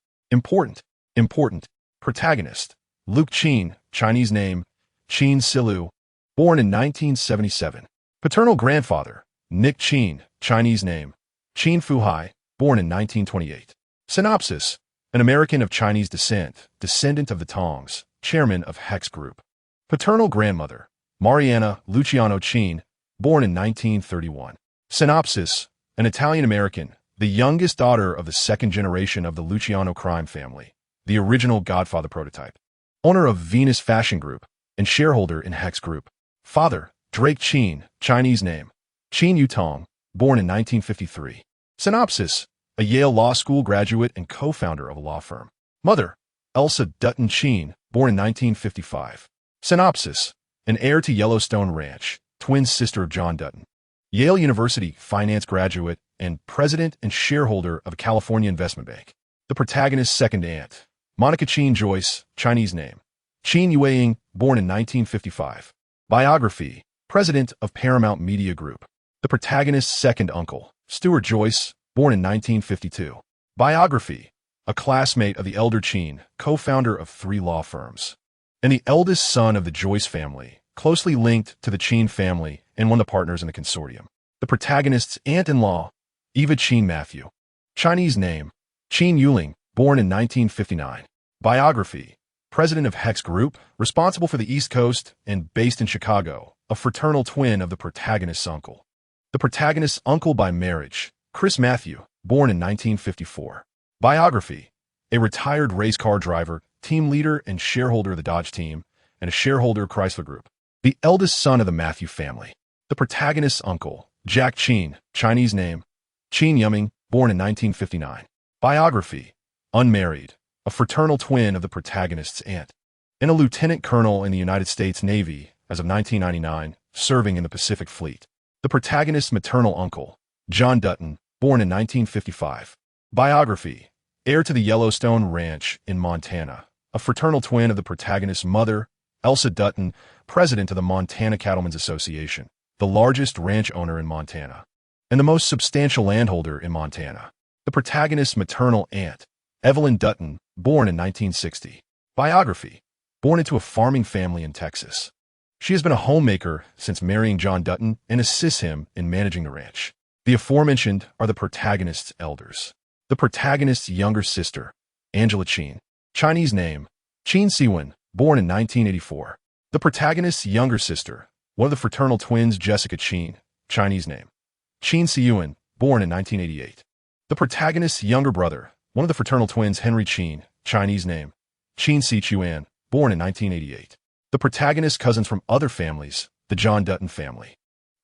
Protagonist, Luke Qin, Chinese name, Qin Silu, born in 1977. Paternal grandfather, Nick Qin, Chinese name, Qin Fuhai, born in 1928. Synopsis: an American of Chinese descent, descendant of the Tongs, chairman of Hex Group. Paternal grandmother, Mariana Luciano Qin, born in 1931. Synopsis: an Italian-American, the youngest daughter of the second generation of the Luciano crime family, the original Godfather prototype. Owner of Venus Fashion Group and shareholder in Hex Group. Father, Drake Qin, Chinese name, Qin Yutong, born in 1953. Synopsis: a Yale Law School graduate and co-founder of a law firm. Mother, Elsa Dutton Qin, born in 1955. Synopsis: an heir to Yellowstone Ranch, twin sister of John Dutton. Yale University finance graduate and president and shareholder of a California investment bank. The protagonist's second aunt, Monica Qin Joyce, Chinese name, Qin Yueying, born in 1955. Biography: president of Paramount Media Group. The protagonist's second uncle, Stuart Joyce, born in 1952. Biography: a classmate of the elder Qin, co-founder of 3 law firms, and the eldest son of the Joyce family, closely linked to the Qin family and one of the partners in the consortium. The protagonist's aunt-in-law, Eva Qin Matthew, Chinese name, Qin Yuling, born in 1959. Biography: president of Hex Group, responsible for the East Coast and based in Chicago, a fraternal twin of the protagonist's uncle. The protagonist's uncle by marriage, Chris Matthew, born in 1954. Biography: a retired race car driver, team leader and shareholder of the Dodge team, and a shareholder of Chrysler Group. The eldest son of the Matthew family. The protagonist's uncle, Jack Qin, Chinese name, Qin Yuming, born in 1959. Biography: unmarried, a fraternal twin of the protagonist's aunt, and a lieutenant colonel in the United States Navy as of 1999, serving in the Pacific Fleet. The protagonist's maternal uncle, John Dutton, born in 1955. Biography: heir to the Yellowstone Ranch in Montana, a fraternal twin of the protagonist's mother, Elsa Dutton, president of the Montana Cattlemen's Association, the largest ranch owner in Montana, and the most substantial landholder in Montana. The protagonist's maternal aunt, Evelyn Dutton, born in 1960. Biography: born into a farming family in Texas. She has been a homemaker since marrying John Dutton and assists him in managing the ranch. The aforementioned are the protagonist's elders. The protagonist's younger sister, Angela Qin. Chinese name, Qin Siwen, born in 1984. The protagonist's younger sister, one of the fraternal twins, Jessica Qin. Chinese name, Qin Siyuan, born in 1988. The protagonist's younger brother, one of the fraternal twins, Henry Qin. Chinese name, Qin Sichuan, born in 1988. The protagonist's cousins from other families, the John Dutton family.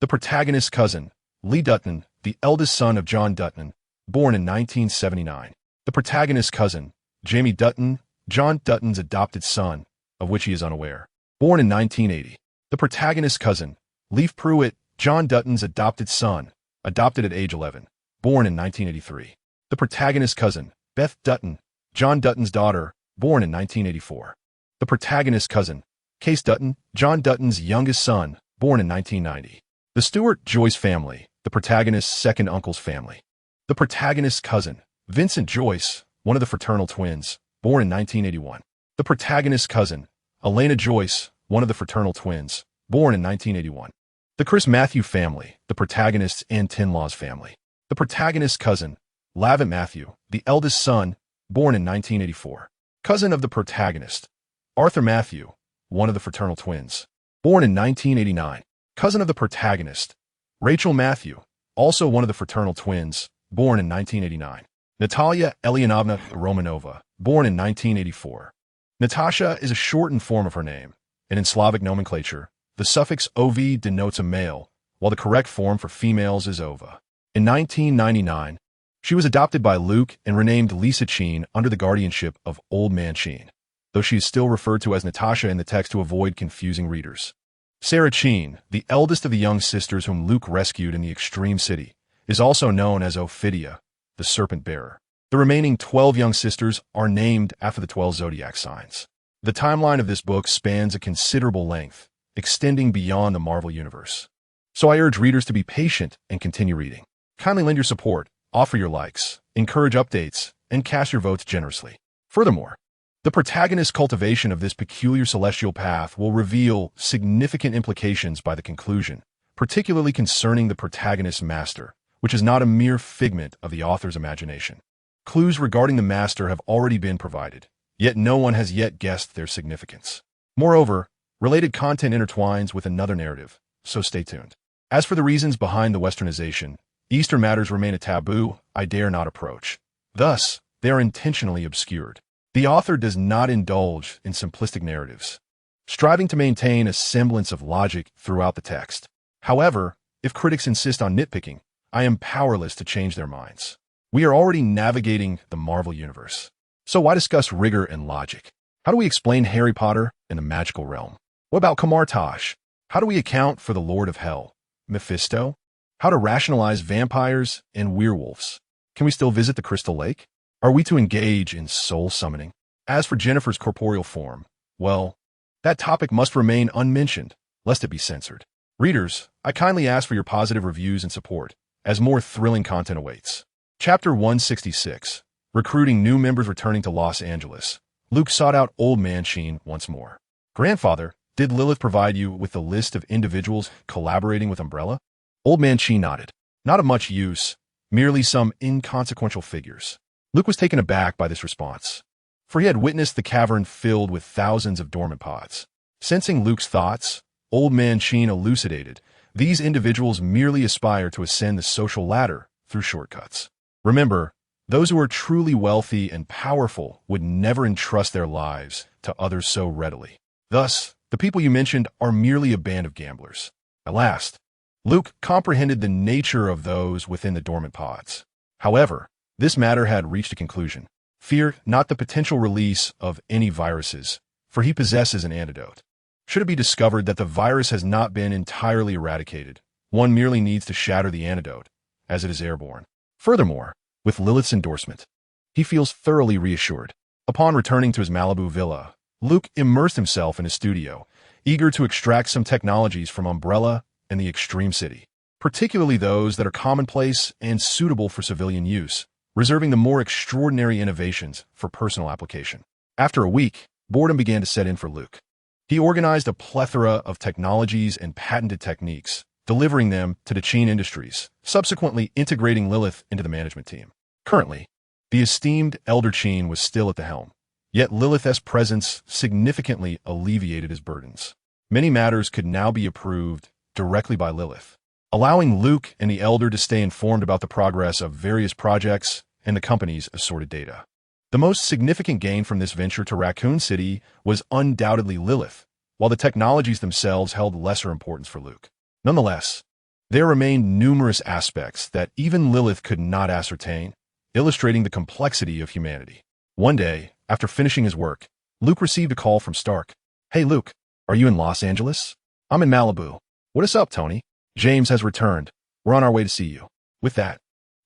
The protagonist's cousin, Lee Dutton, the eldest son of John Dutton, born in 1979. The protagonist's cousin, Jamie Dutton, John Dutton's adopted son, of which he is unaware, born in 1980. The protagonist's cousin, Leif Pruitt, John Dutton's adopted son, adopted at age 11, born in 1983. The protagonist's cousin, Beth Dutton, John Dutton's daughter, born in 1984. The protagonist's cousin, Case Dutton, John Dutton's youngest son, born in 1990. The Stuart Joyce family, the protagonist's second uncle's family. The protagonist's cousin, Vincent Joyce, one of the fraternal twins, born in 1981. The protagonist's cousin, Elena Joyce, one of the fraternal twins, born in 1981. The Chris Matthew family, the protagonist's and Tinlaw's family. The protagonist's cousin, Lavin Matthew, the eldest son, born in 1984. Cousin of the protagonist, Arthur Matthew, one of the fraternal twins, born in 1989. Cousin of the protagonist, Rachel Matthew, also one of the fraternal twins, born in 1989. Natalia Elianovna Romanova, born in 1984. Natasha is a shortened form of her name, and in Slavic nomenclature, the suffix ov denotes a male, while the correct form for females is ova. In 1999, she was adopted by Luke and renamed Lisa Qin under the guardianship of Old Man Qin, though she is still referred to as Natasha in the text to avoid confusing readers. Sarah Qin, the eldest of the young sisters whom Luke rescued in the Extreme City, is also known as Ophidia, the serpent bearer. The remaining 12 young sisters are named after the 12 zodiac signs. The timeline of this book spans a considerable length, extending beyond the Marvel Universe. So I urge readers to be patient and continue reading. Kindly lend your support, offer your likes, encourage updates, and cast your votes generously. Furthermore, the protagonist's cultivation of this peculiar celestial path will reveal significant implications by the conclusion, particularly concerning the protagonist's master, which is not a mere figment of the author's imagination. Clues regarding the master have already been provided, yet no one has yet guessed their significance. Moreover, related content intertwines with another narrative, so stay tuned. As for the reasons behind the westernization, Eastern matters remain a taboo I dare not approach. Thus, they are intentionally obscured. The author does not indulge in simplistic narratives, striving to maintain a semblance of logic throughout the text. However, if critics insist on nitpicking, I am powerless to change their minds. We are already navigating the Marvel Universe. So why discuss rigor and logic? How do we explain Harry Potter and the magical realm? What about Kamartaj? How do we account for the Lord of Hell, Mephisto? How to rationalize vampires and werewolves? Can we still visit the Crystal Lake? Are we to engage in soul summoning? As for Jennifer's corporeal form, well, that topic must remain unmentioned, lest it be censored. Readers, I kindly ask for your positive reviews and support, as more thrilling content awaits. Chapter 166, Recruiting New Members Returning to Los Angeles. Luke sought out Old Man Qin once more. Grandfather, did Lilith provide you with the list of individuals collaborating with Umbrella? Old Man Qin nodded. Not of much use, merely some inconsequential figures. Luke was taken aback by this response, for he had witnessed the cavern filled with thousands of dormant pods. Sensing Luke's thoughts, Old Man Qin elucidated, these individuals merely aspire to ascend the social ladder through shortcuts. Remember, those who are truly wealthy and powerful would never entrust their lives to others so readily. Thus, the people you mentioned are merely a band of gamblers. At last, Luke comprehended the nature of those within the dormant pods. However, this matter had reached a conclusion. Fear not the potential release of any viruses, for he possesses an antidote. Should it be discovered that the virus has not been entirely eradicated, one merely needs to shatter the antidote, as it is airborne. Furthermore, with Lilith's endorsement, he feels thoroughly reassured. Upon returning to his Malibu villa, Luke immersed himself in his studio, eager to extract some technologies from Umbrella and the Extreme City, particularly those that are commonplace and suitable for civilian use, reserving the more extraordinary innovations for personal application. After a week, boredom began to set in for Luke. He organized a plethora of technologies and patented techniques, delivering them to the Qin Industries, subsequently integrating Lilith into the management team. Currently, The esteemed Elder Cheen was still at the helm, yet Lilith's presence significantly alleviated his burdens. Many matters could now be approved directly by Lilith, allowing Luke and the Elder to stay informed about the progress of various projects and the company's assorted data. The most significant gain from this venture to Raccoon City was undoubtedly Lilith, while the technologies themselves held lesser importance for Luke. Nonetheless, there remained numerous aspects that even Lilith could not ascertain, illustrating the complexity of humanity. One day, after finishing his work, Luke received a call from Stark. "Hey Luke, are you in Los Angeles? I'm in Malibu. What is up, Tony? James has returned. We're on our way to see you." With that,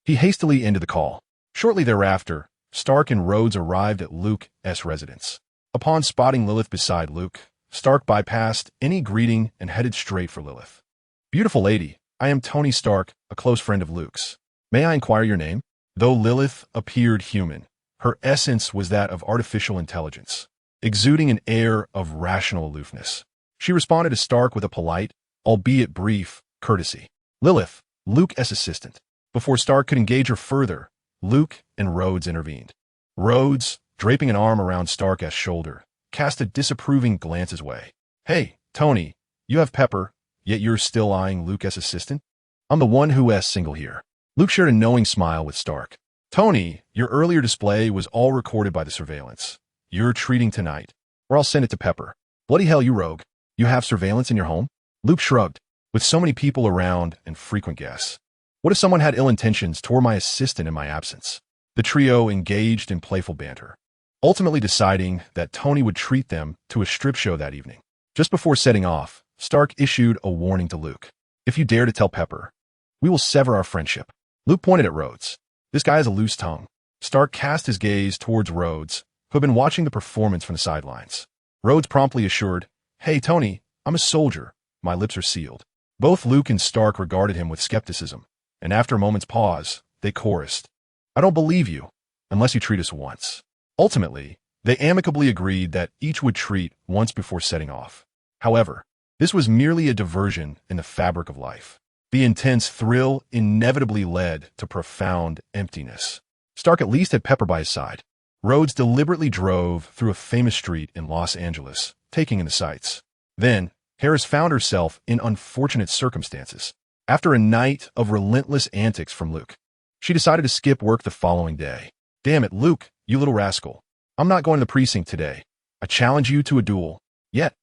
he hastily ended the call. Shortly thereafter, Stark and Rhodes arrived at Luke's residence. Upon spotting Lilith beside Luke, Stark bypassed any greeting and headed straight for Lilith. "Beautiful lady, I am Tony Stark, a close friend of Luke's. May I inquire your name?" Though Lilith appeared human, her essence was that of artificial intelligence, exuding an air of rational aloofness. She responded to Stark with a polite, albeit brief, courtesy. "Lilith, Luke's assistant." Before Stark could engage her further, Luke and Rhodes intervened. Rhodes, draping an arm around Stark's shoulder, cast a disapproving glance his way. "Hey, Tony, you have Pepper, yet you're still eyeing Luke's assistant? I'm the one who's single here." Luke shared a knowing smile with Stark. "Tony, your earlier display was all recorded by the surveillance. You're treating tonight, or I'll send it to Pepper." "Bloody hell, you rogue. You have surveillance in your home?" Luke shrugged. "With so many people around and frequent guests, what if someone had ill intentions toward my assistant in my absence?" The trio engaged in playful banter, ultimately deciding that Tony would treat them to a strip show that evening. Just before setting off, Stark issued a warning to Luke. "If you dare to tell Pepper, we will sever our friendship." Luke pointed at Rhodes. "This guy has a loose tongue." Stark cast his gaze towards Rhodes, who had been watching the performance from the sidelines. Rhodes promptly assured, "Hey, Tony, I'm a soldier. My lips are sealed." Both Luke and Stark regarded him with skepticism, and after a moment's pause, they chorused, "I don't believe you, unless you treat us once." Ultimately, they amicably agreed that each would treat once before setting off. However, this was merely a diversion in the fabric of life. The intense thrill inevitably led to profound emptiness. Stark at least had Pepper by his side. Rhodes deliberately drove through a famous street in Los Angeles, taking in the sights. Then, Harris found herself in unfortunate circumstances. After a night of relentless antics from Luke, she decided to skip work the following day. "Damn it, Luke, you little rascal. I'm not going to the precinct today. I challenge you to a duel." Yet,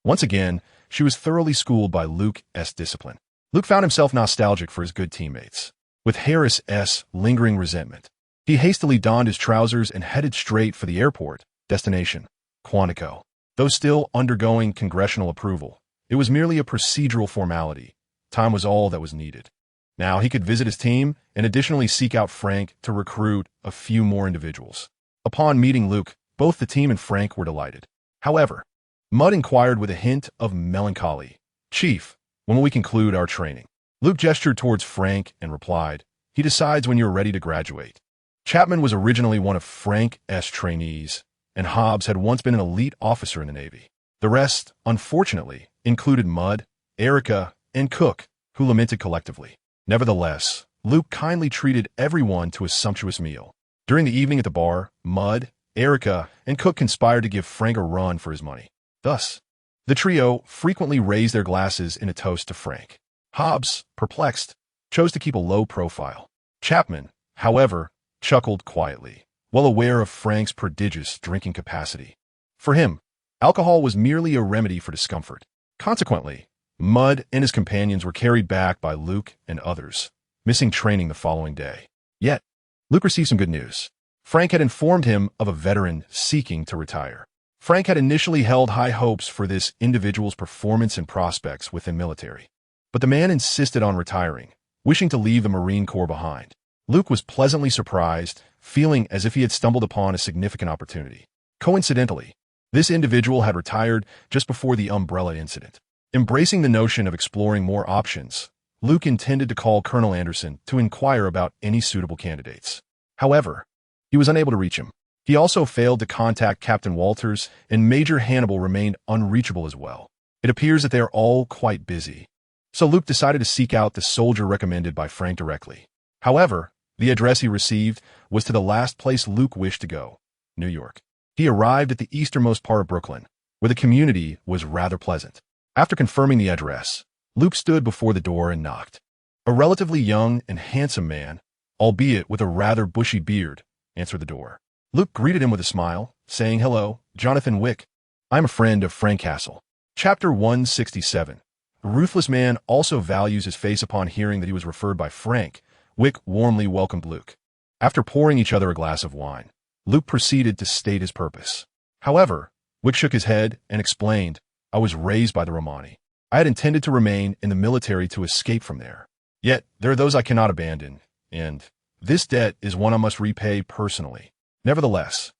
once again, she was thoroughly schooled by Luke's discipline. Luke found himself nostalgic for his good teammates. With Harris's lingering resentment, he hastily donned his trousers and headed straight for the airport, destination, Quantico. Though still undergoing congressional approval, it was merely a procedural formality. Time was all that was needed. Now he could visit his team and additionally seek out Frank to recruit a few more individuals. Upon meeting Luke, both the team and Frank were delighted. However, Mudd inquired with a hint of melancholy, "Chief, when will we conclude our training?" Luke gestured towards Frank and replied, "He decides when you're ready to graduate." Chapman was originally one of Frank's trainees, and Hobbs had once been an elite officer in the Navy. The rest, unfortunately, included Mudd, Erica, and Cook, who lamented collectively. Nevertheless, Luke kindly treated everyone to a sumptuous meal. During the evening at the bar, Mudd, Erica, and Cook conspired to give Frank a run for his money. Thus, the trio frequently raised their glasses in a toast to Frank. Hobbs, perplexed, chose to keep a low profile. Chapman, however, chuckled quietly, well aware of Frank's prodigious drinking capacity. For him, alcohol was merely a remedy for discomfort. Consequently, Mudd and his companions were carried back by Luke and others, missing training the following day. Yet, Luke received some good news. Frank had informed him of a veteran seeking to retire. Frank had initially held high hopes for this individual's performance and prospects within military, but the man insisted on retiring, wishing to leave the Marine Corps behind. Luke was pleasantly surprised, feeling as if he had stumbled upon a significant opportunity. Coincidentally, this individual had retired just before the umbrella incident. Embracing the notion of exploring more options, Luke intended to call Colonel Anderson to inquire about any suitable candidates. However, he was unable to reach him. He also failed to contact Captain Walters, and Major Hannibal remained unreachable as well. It appears that they are all quite busy. So Luke decided to seek out the soldier recommended by Frank directly. However, The address he received was to the last place Luke wished to go, New York. He arrived at the easternmost part of Brooklyn, where the community was rather pleasant. After confirming the address, Luke stood before the door and knocked. A relatively young and handsome man, albeit with a rather bushy beard, answered the door. Luke greeted him with a smile, saying, "Hello, Jonathan Wick. I'm a friend of Frank Castle." Chapter 167. The ruthless man also values his face. Upon hearing that he was referred by Frank, Wick warmly welcomed Luke. After pouring each other a glass of wine, Luke proceeded to state his purpose. However, Wick shook his head and explained, "I was raised by the Romani. I had intended to remain in the military to escape from there. Yet, there are those I cannot abandon, and this debt is one I must repay personally. Nevertheless,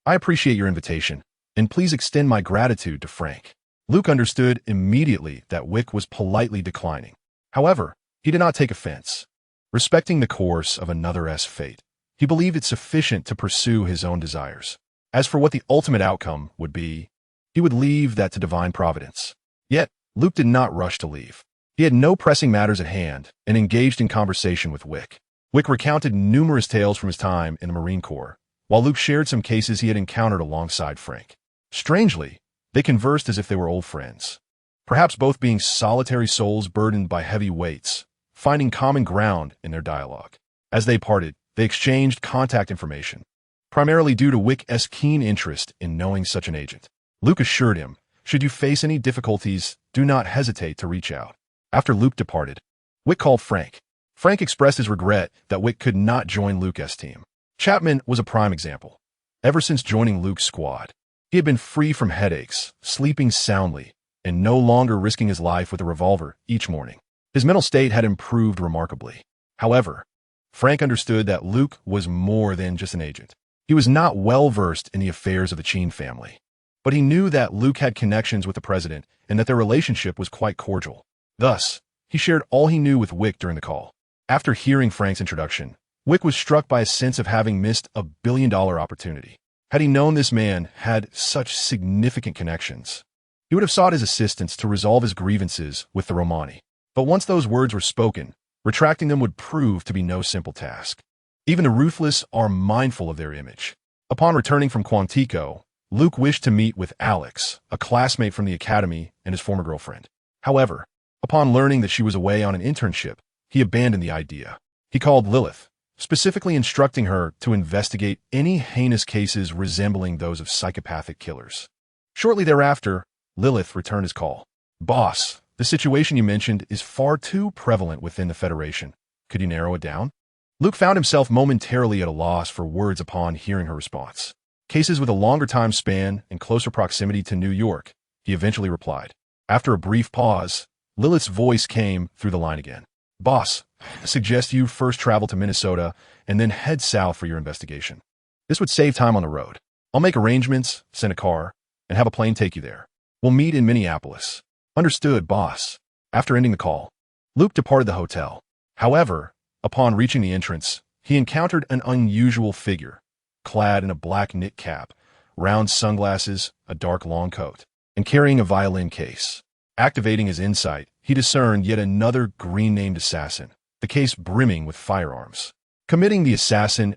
I appreciate your invitation, and please extend my gratitude to Frank." Luke understood immediately that Wick was politely declining. However, he did not take offense. Respecting the course of another's fate, he believed it sufficient to pursue his own desires. As for what the ultimate outcome would be, he would leave that to divine providence. Yet, Luke did not rush to leave. He had no pressing matters at hand and engaged in conversation with Wick. Wick recounted numerous tales from his time in the Marine Corps, while Luke shared some cases he had encountered alongside Frank. Strangely, they conversed as if they were old friends, perhaps both being solitary souls burdened by heavy weights, finding common ground in their dialogue. As they parted, they exchanged contact information, primarily due to Wick's keen interest in knowing such an agent. Luke assured him, "Should you face any difficulties, do not hesitate to reach out." After Luke departed, Wick called Frank. Frank expressed his regret that Wick could not join Luke's team. Chapman was a prime example. Ever since joining Luke's squad, he had been free from headaches, sleeping soundly, and no longer risking his life with a revolver each morning. His mental state had improved remarkably. However, Frank understood that Luke was more than just an agent. He was not well versed in the affairs of the Cheen family, but he knew that Luke had connections with the president and that their relationship was quite cordial. Thus, he shared all he knew with Wick during the call. After hearing Frank's introduction, Wick was struck by a sense of having missed a billion-dollar opportunity. Had he known this man had such significant connections, he would have sought his assistance to resolve his grievances with the Romani. But once those words were spoken, retracting them would prove to be no simple task. Even the ruthless are mindful of their image. Upon returning from Quantico, Luke wished to meet with Alex, a classmate from the academy and his former girlfriend. However, upon learning that she was away on an internship, he abandoned the idea. He called Lilith, specifically instructing her to investigate any heinous cases resembling those of psychopathic killers. Shortly thereafter, Lilith returned his call. "Boss, the situation you mentioned is far too prevalent within the Federation. Could you narrow it down?" Luke found himself momentarily at a loss for words upon hearing her response. "Cases with a longer time span and closer proximity to New York," he eventually replied. After a brief pause, Lilith's voice came through the line again. "Boss, I suggest you first travel to Minnesota and then head south for your investigation. This would save time on the road. I'll make arrangements, send a car, and have a plane take you there. We'll meet in Minneapolis." "Understood, boss." After ending the call, Luke departed the hotel. However, upon reaching the entrance, he encountered an unusual figure, clad in a black knit cap, round sunglasses, a dark long coat, and carrying a violin case. Activating his insight, he discerned yet another green-named assassin, the case brimming with firearms. Committing the assassin's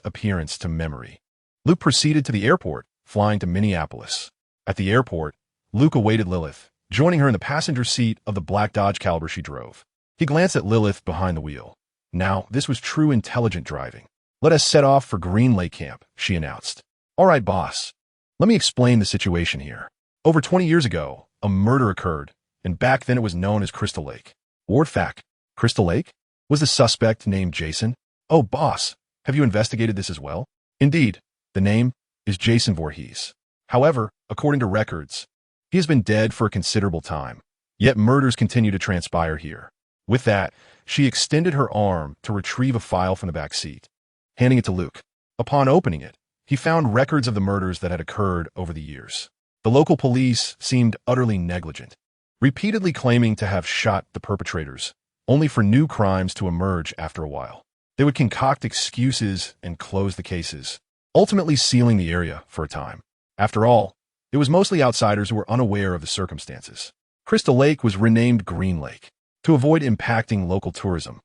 appearance to memory, Luke proceeded to the airport, flying to Minneapolis. At the airport, Luke awaited Lilith, joining her in the passenger seat of the black Dodge Caliber she drove. He glanced at Lilith behind the wheel. Now, this was true intelligent driving. "Let us set off for Green Lake Camp," she announced. "All right, boss. Let me explain the situation here. Over 20 years ago, a murder occurred, and back then it was known as Crystal Lake." "Ward fact, Crystal Lake? Was the suspect named Jason?" "Oh, boss, have you investigated this as well?" "Indeed, the name is Jason Voorhees. However, according to records, he has been dead for a considerable time, yet murders continue to transpire here." With that, she extended her arm to retrieve a file from the back seat, handing it to Luke. Upon opening it, he found records of the murders that had occurred over the years. The local police seemed utterly negligent, repeatedly claiming to have shot the perpetrators, only for new crimes to emerge after a while. They would concoct excuses and close the cases, ultimately sealing the area for a time. After all, it was mostly outsiders who were unaware of the circumstances. Crystal Lake was renamed Green Lake to avoid impacting local tourism.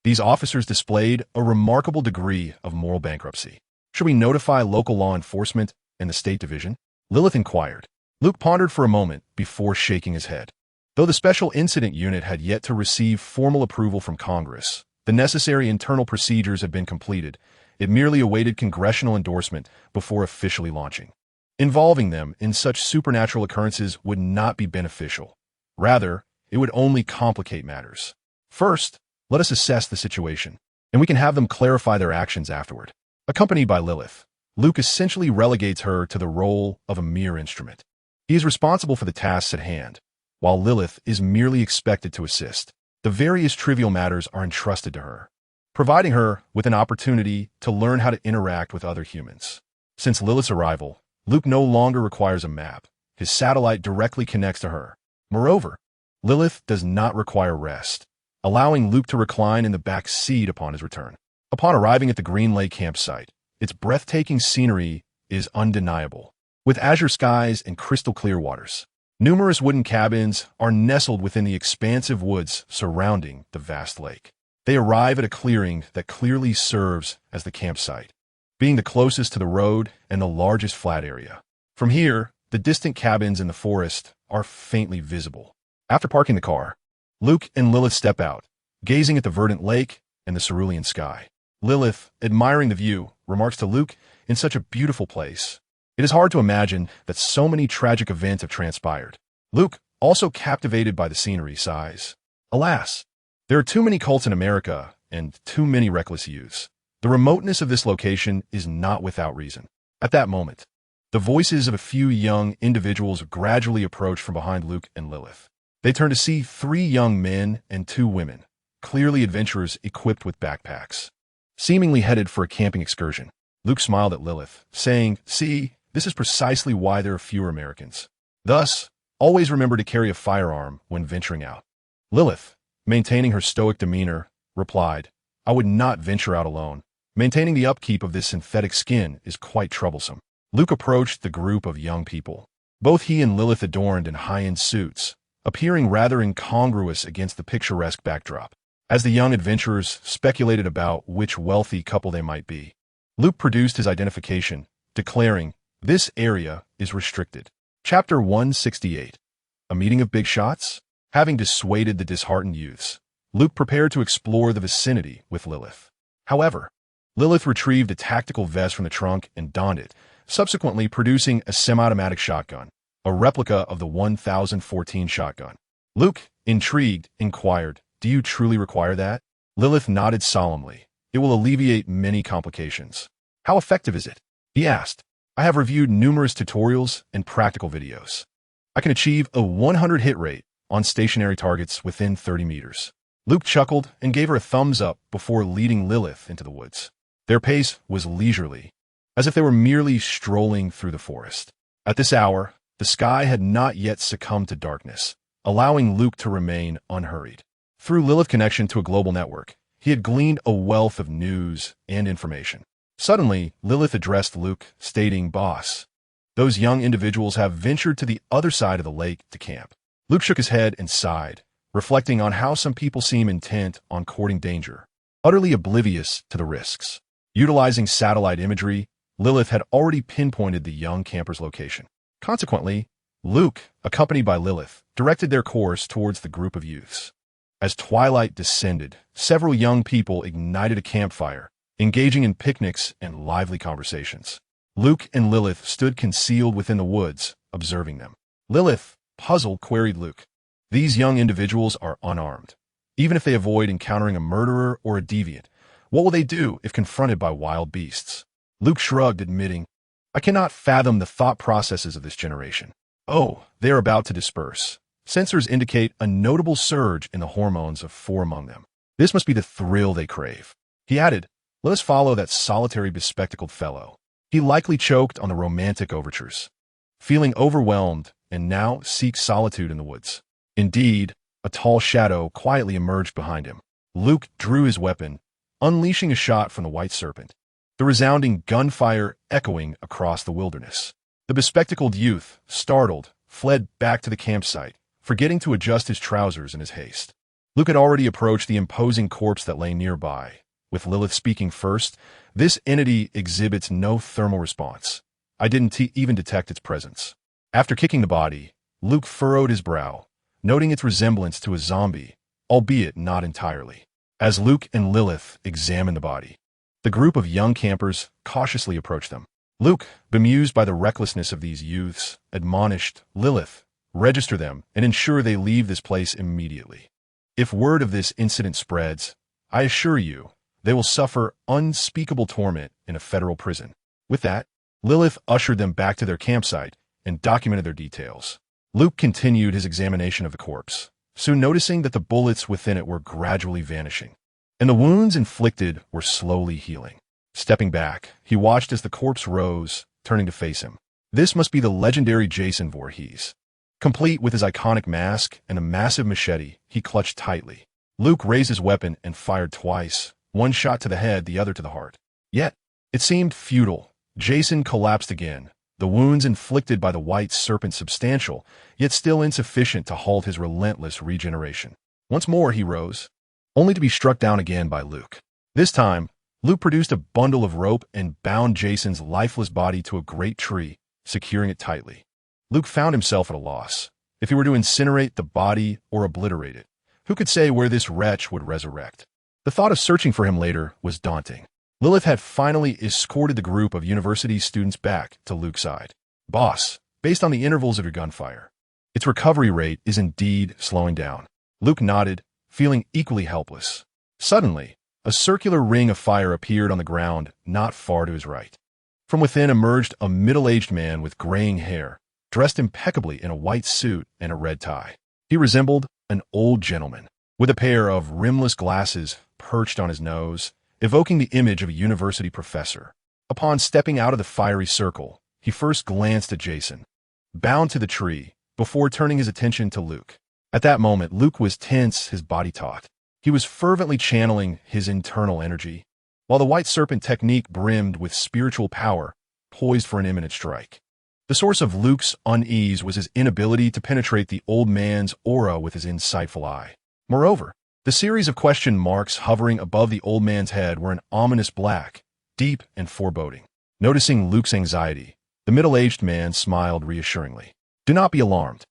These officers displayed a remarkable degree of moral bankruptcy. Should we notify local law enforcement and the State Division? Lilith inquired. Luke pondered for a moment before shaking his head. Though the Special Incident Unit had yet to receive formal approval from Congress, the necessary internal procedures had been completed. It merely awaited congressional endorsement before officially launching. Involving them in such supernatural occurrences would not be beneficial. Rather, it would only complicate matters. First, let us assess the situation, and we can have them clarify their actions afterward. Accompanied by Lilith, Luke essentially relegates her to the role of a mere instrument. He is responsible for the tasks at hand, while Lilith is merely expected to assist. The various trivial matters are entrusted to her, providing her with an opportunity to learn how to interact with other humans. Since Lilith's arrival, Luke no longer requires a map. His satellite directly connects to her. Moreover, Lilith does not require rest, allowing Luke to recline in the back seat upon his return. Upon arriving at the Green Lake campsite, its breathtaking scenery is undeniable. With azure skies and crystal clear waters, numerous wooden cabins are nestled within the expansive woods surrounding the vast lake. They arrive at a clearing that clearly serves as the campsite, being the closest to the road and the largest flat area. From here, the distant cabins in the forest are faintly visible. After parking the car, Luke and Lilith step out, gazing at the verdant lake and the cerulean sky. Lilith, admiring the view, remarks to Luke, "In such a beautiful place. It is hard to imagine that so many tragic events have transpired." Luke, also captivated by the scenery, sighs. "Alas, there are too many cults in America and too many reckless youths. The remoteness of this location is not without reason." At that moment, the voices of a few young individuals gradually approach from behind Luke and Lilith. They turn to see 3 young men and 2 women, clearly adventurers equipped with backpacks, seemingly headed for a camping excursion. Luke smiled at Lilith, saying, "See, this is precisely why there are fewer Americans. Thus, always remember to carry a firearm when venturing out." Lilith, maintaining her stoic demeanor, replied, "I would not venture out alone. Maintaining the upkeep of this synthetic skin is quite troublesome." Luke approached the group of young people. Both he and Lilith adorned in high-end suits, appearing rather incongruous against the picturesque backdrop. As the young adventurers speculated about which wealthy couple they might be, Luke produced his identification, declaring, "This area is restricted." Chapter 168. A meeting of big shots? Having dissuaded the disheartened youths, Luke prepared to explore the vicinity with Lilith. However, Lilith retrieved a tactical vest from the trunk and donned it, subsequently producing a semi-automatic shotgun, a replica of the 1014 shotgun. Luke, intrigued, inquired, "Do you truly require that?" Lilith nodded solemnly. "It will alleviate many complications." "How effective is it?" he asked. "I have reviewed numerous tutorials and practical videos. I can achieve a 100 hit rate on stationary targets within 30 meters. Luke chuckled and gave her a thumbs up before leading Lilith into the woods. Their pace was leisurely, as if they were merely strolling through the forest. At this hour, the sky had not yet succumbed to darkness, allowing Luke to remain unhurried. Through Lilith's connection to a global network, he had gleaned a wealth of news and information. Suddenly, Lilith addressed Luke, stating, "Boss, those young individuals have ventured to the other side of the lake to camp." Luke shook his head and sighed, reflecting on how some people seem intent on courting danger, utterly oblivious to the risks. Utilizing satellite imagery, Lilith had already pinpointed the young camper's location. Consequently, Luke, accompanied by Lilith, directed their course towards the group of youths. As twilight descended, several young people ignited a campfire, engaging in picnics and lively conversations. Luke and Lilith stood concealed within the woods, observing them. Lilith, puzzled, queried Luke, "These young individuals are unarmed. Even if they avoid encountering a murderer or a deviant, what will they do if confronted by wild beasts?" Luke shrugged, admitting, "I cannot fathom the thought processes of this generation. Oh, they are about to disperse. Sensors indicate a notable surge in the hormones of 4 among them. This must be the thrill they crave." He added, "Let us follow that solitary bespectacled fellow. He likely choked on the romantic overtures, feeling overwhelmed, and now seeks solitude in the woods." Indeed, a tall shadow quietly emerged behind him. Luke drew his weapon, unleashing a shot from the white serpent, the resounding gunfire echoing across the wilderness. The bespectacled youth, startled, fled back to the campsite, forgetting to adjust his trousers in his haste. Luke had already approached the imposing corpse that lay nearby. With Lilith speaking first, "This entity exhibits no thermal response. I didn't even detect its presence." After kicking the body, Luke furrowed his brow, noting its resemblance to a zombie, albeit not entirely. As Luke and Lilith examined the body, the group of young campers cautiously approached them. Luke, bemused by the recklessness of these youths, admonished Lilith, "Register them and ensure they leave this place immediately. If word of this incident spreads, I assure you, they will suffer unspeakable torment in a federal prison." With that, Lilith ushered them back to their campsite and documented their details. Luke continued his examination of the corpse, soon noticing that the bullets within it were gradually vanishing, and the wounds inflicted were slowly healing. Stepping back, he watched as the corpse rose, turning to face him. This must be the legendary Jason Voorhees. Complete with his iconic mask and a massive machete he clutched tightly. Luke raised his weapon and fired twice, one shot to the head, the other to the heart. Yet, it seemed futile. Jason collapsed again, the wounds inflicted by the white serpent substantial, yet still insufficient to halt his relentless regeneration. Once more he rose, only to be struck down again by Luke. This time, Luke produced a bundle of rope and bound Jason's lifeless body to a great tree, securing it tightly. Luke found himself at a loss. If he were to incinerate the body or obliterate it, who could say where this wretch would resurrect? The thought of searching for him later was daunting. Lilith had finally escorted the group of university students back to Luke's side. "Boss, based on the intervals of your gunfire, its recovery rate is indeed slowing down." Luke nodded, feeling equally helpless. Suddenly, a circular ring of fire appeared on the ground not far to his right. From within emerged a middle-aged man with graying hair, dressed impeccably in a white suit and a red tie. He resembled an old gentleman, with a pair of rimless glasses perched on his nose, evoking the image of a university professor. Upon stepping out of the fiery circle, he first glanced at Jason, bound to the tree, before turning his attention to Luke. At that moment, Luke was tense, his body taut. He was fervently channeling his internal energy, while the white serpent technique brimmed with spiritual power, poised for an imminent strike. The source of Luke's unease was his inability to penetrate the old man's aura with his insightful eye. Moreover, the series of question marks hovering above the old man's head were an ominous black, deep and foreboding. Noticing Luke's anxiety, the middle-aged man smiled reassuringly. "Do not be alarmed.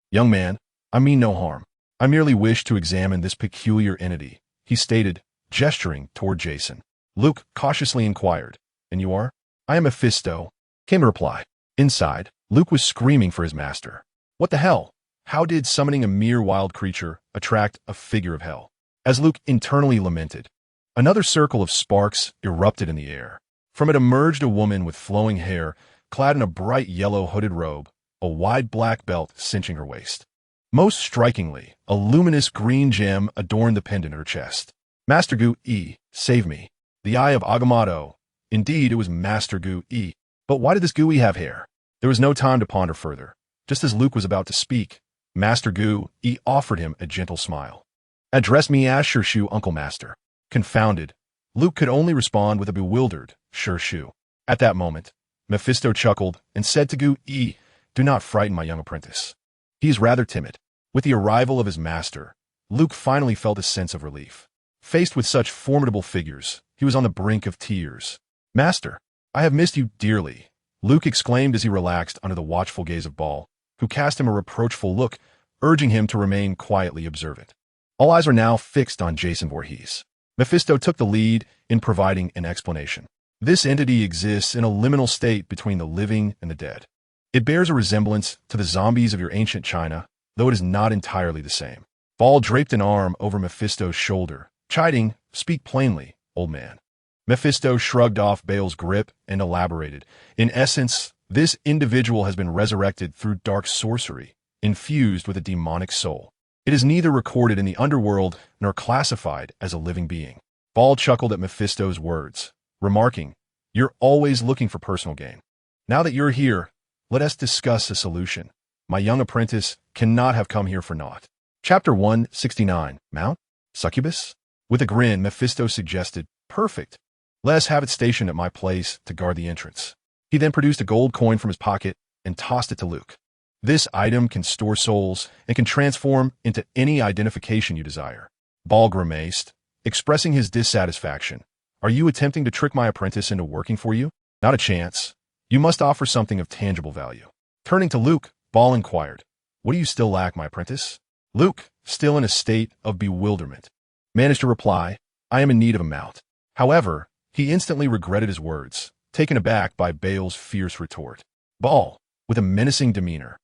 Young man, I mean no harm. I merely wish to examine this peculiar entity," he stated, gesturing toward Jason. Luke cautiously inquired, "And you are?" "I am Mephisto," came the reply. Inside, Luke was screaming for his master. What the hell? How did summoning a mere wild creature attract a figure of hell? As Luke internally lamented, another circle of sparks erupted in the air. From it emerged a woman with flowing hair, clad in a bright yellow hooded robe, a wide black belt cinching her waist. Most strikingly, a luminous green gem adorned the pendant at her chest. "Master Gu-E, save me. The Eye of Agamotto." Indeed, it was Master Gu-E. But why did this Gu-E have hair? There was no time to ponder further. Just as Luke was about to speak, Master Gu-E offered him a gentle smile. "Address me as Sure Shoe, Uncle Master." Confounded, Luke could only respond with a bewildered Sure Shoe. At that moment, Mephisto chuckled and said to Gu-E, "Do not frighten my young apprentice. He is rather timid." With the arrival of his master, Luke finally felt a sense of relief. Faced with such formidable figures, he was on the brink of tears. "Master, I have missed you dearly," Luke exclaimed as he relaxed under the watchful gaze of Ball, who cast him a reproachful look, urging him to remain quietly observant. All eyes were now fixed on Jason Voorhees. Mephisto took the lead in providing an explanation. "This entity exists in a liminal state between the living and the dead. It bears a resemblance to the zombies of your ancient China, though it is not entirely the same." Ball draped an arm over Mephisto's shoulder, chiding, "Speak plainly, old man." Mephisto shrugged off Bale's grip and elaborated. "In essence, this individual has been resurrected through dark sorcery, infused with a demonic soul. It is neither recorded in the underworld nor classified as a living being." Ball chuckled at Mephisto's words, remarking, "You're always looking for personal gain. Now that you're here, let us discuss a solution. My young apprentice cannot have come here for naught." Chapter 169, Mount? Succubus? With a grin, Mephisto suggested, "Perfect. Let us have it stationed at my place to guard the entrance." He then produced a gold coin from his pocket and tossed it to Luke. "This item can store souls and can transform into any identification you desire. Ball grimaced, expressing his dissatisfaction. Are you attempting to trick my apprentice into working for you? Not a chance. You must offer something of tangible value. Turning to Luke, Ball inquired, what do you still lack, my apprentice? Luke, still in a state of bewilderment, managed to reply, I am in need of a mount. However, he instantly regretted his words, taken aback by Bale's fierce retort. Ball, with a menacing demeanor,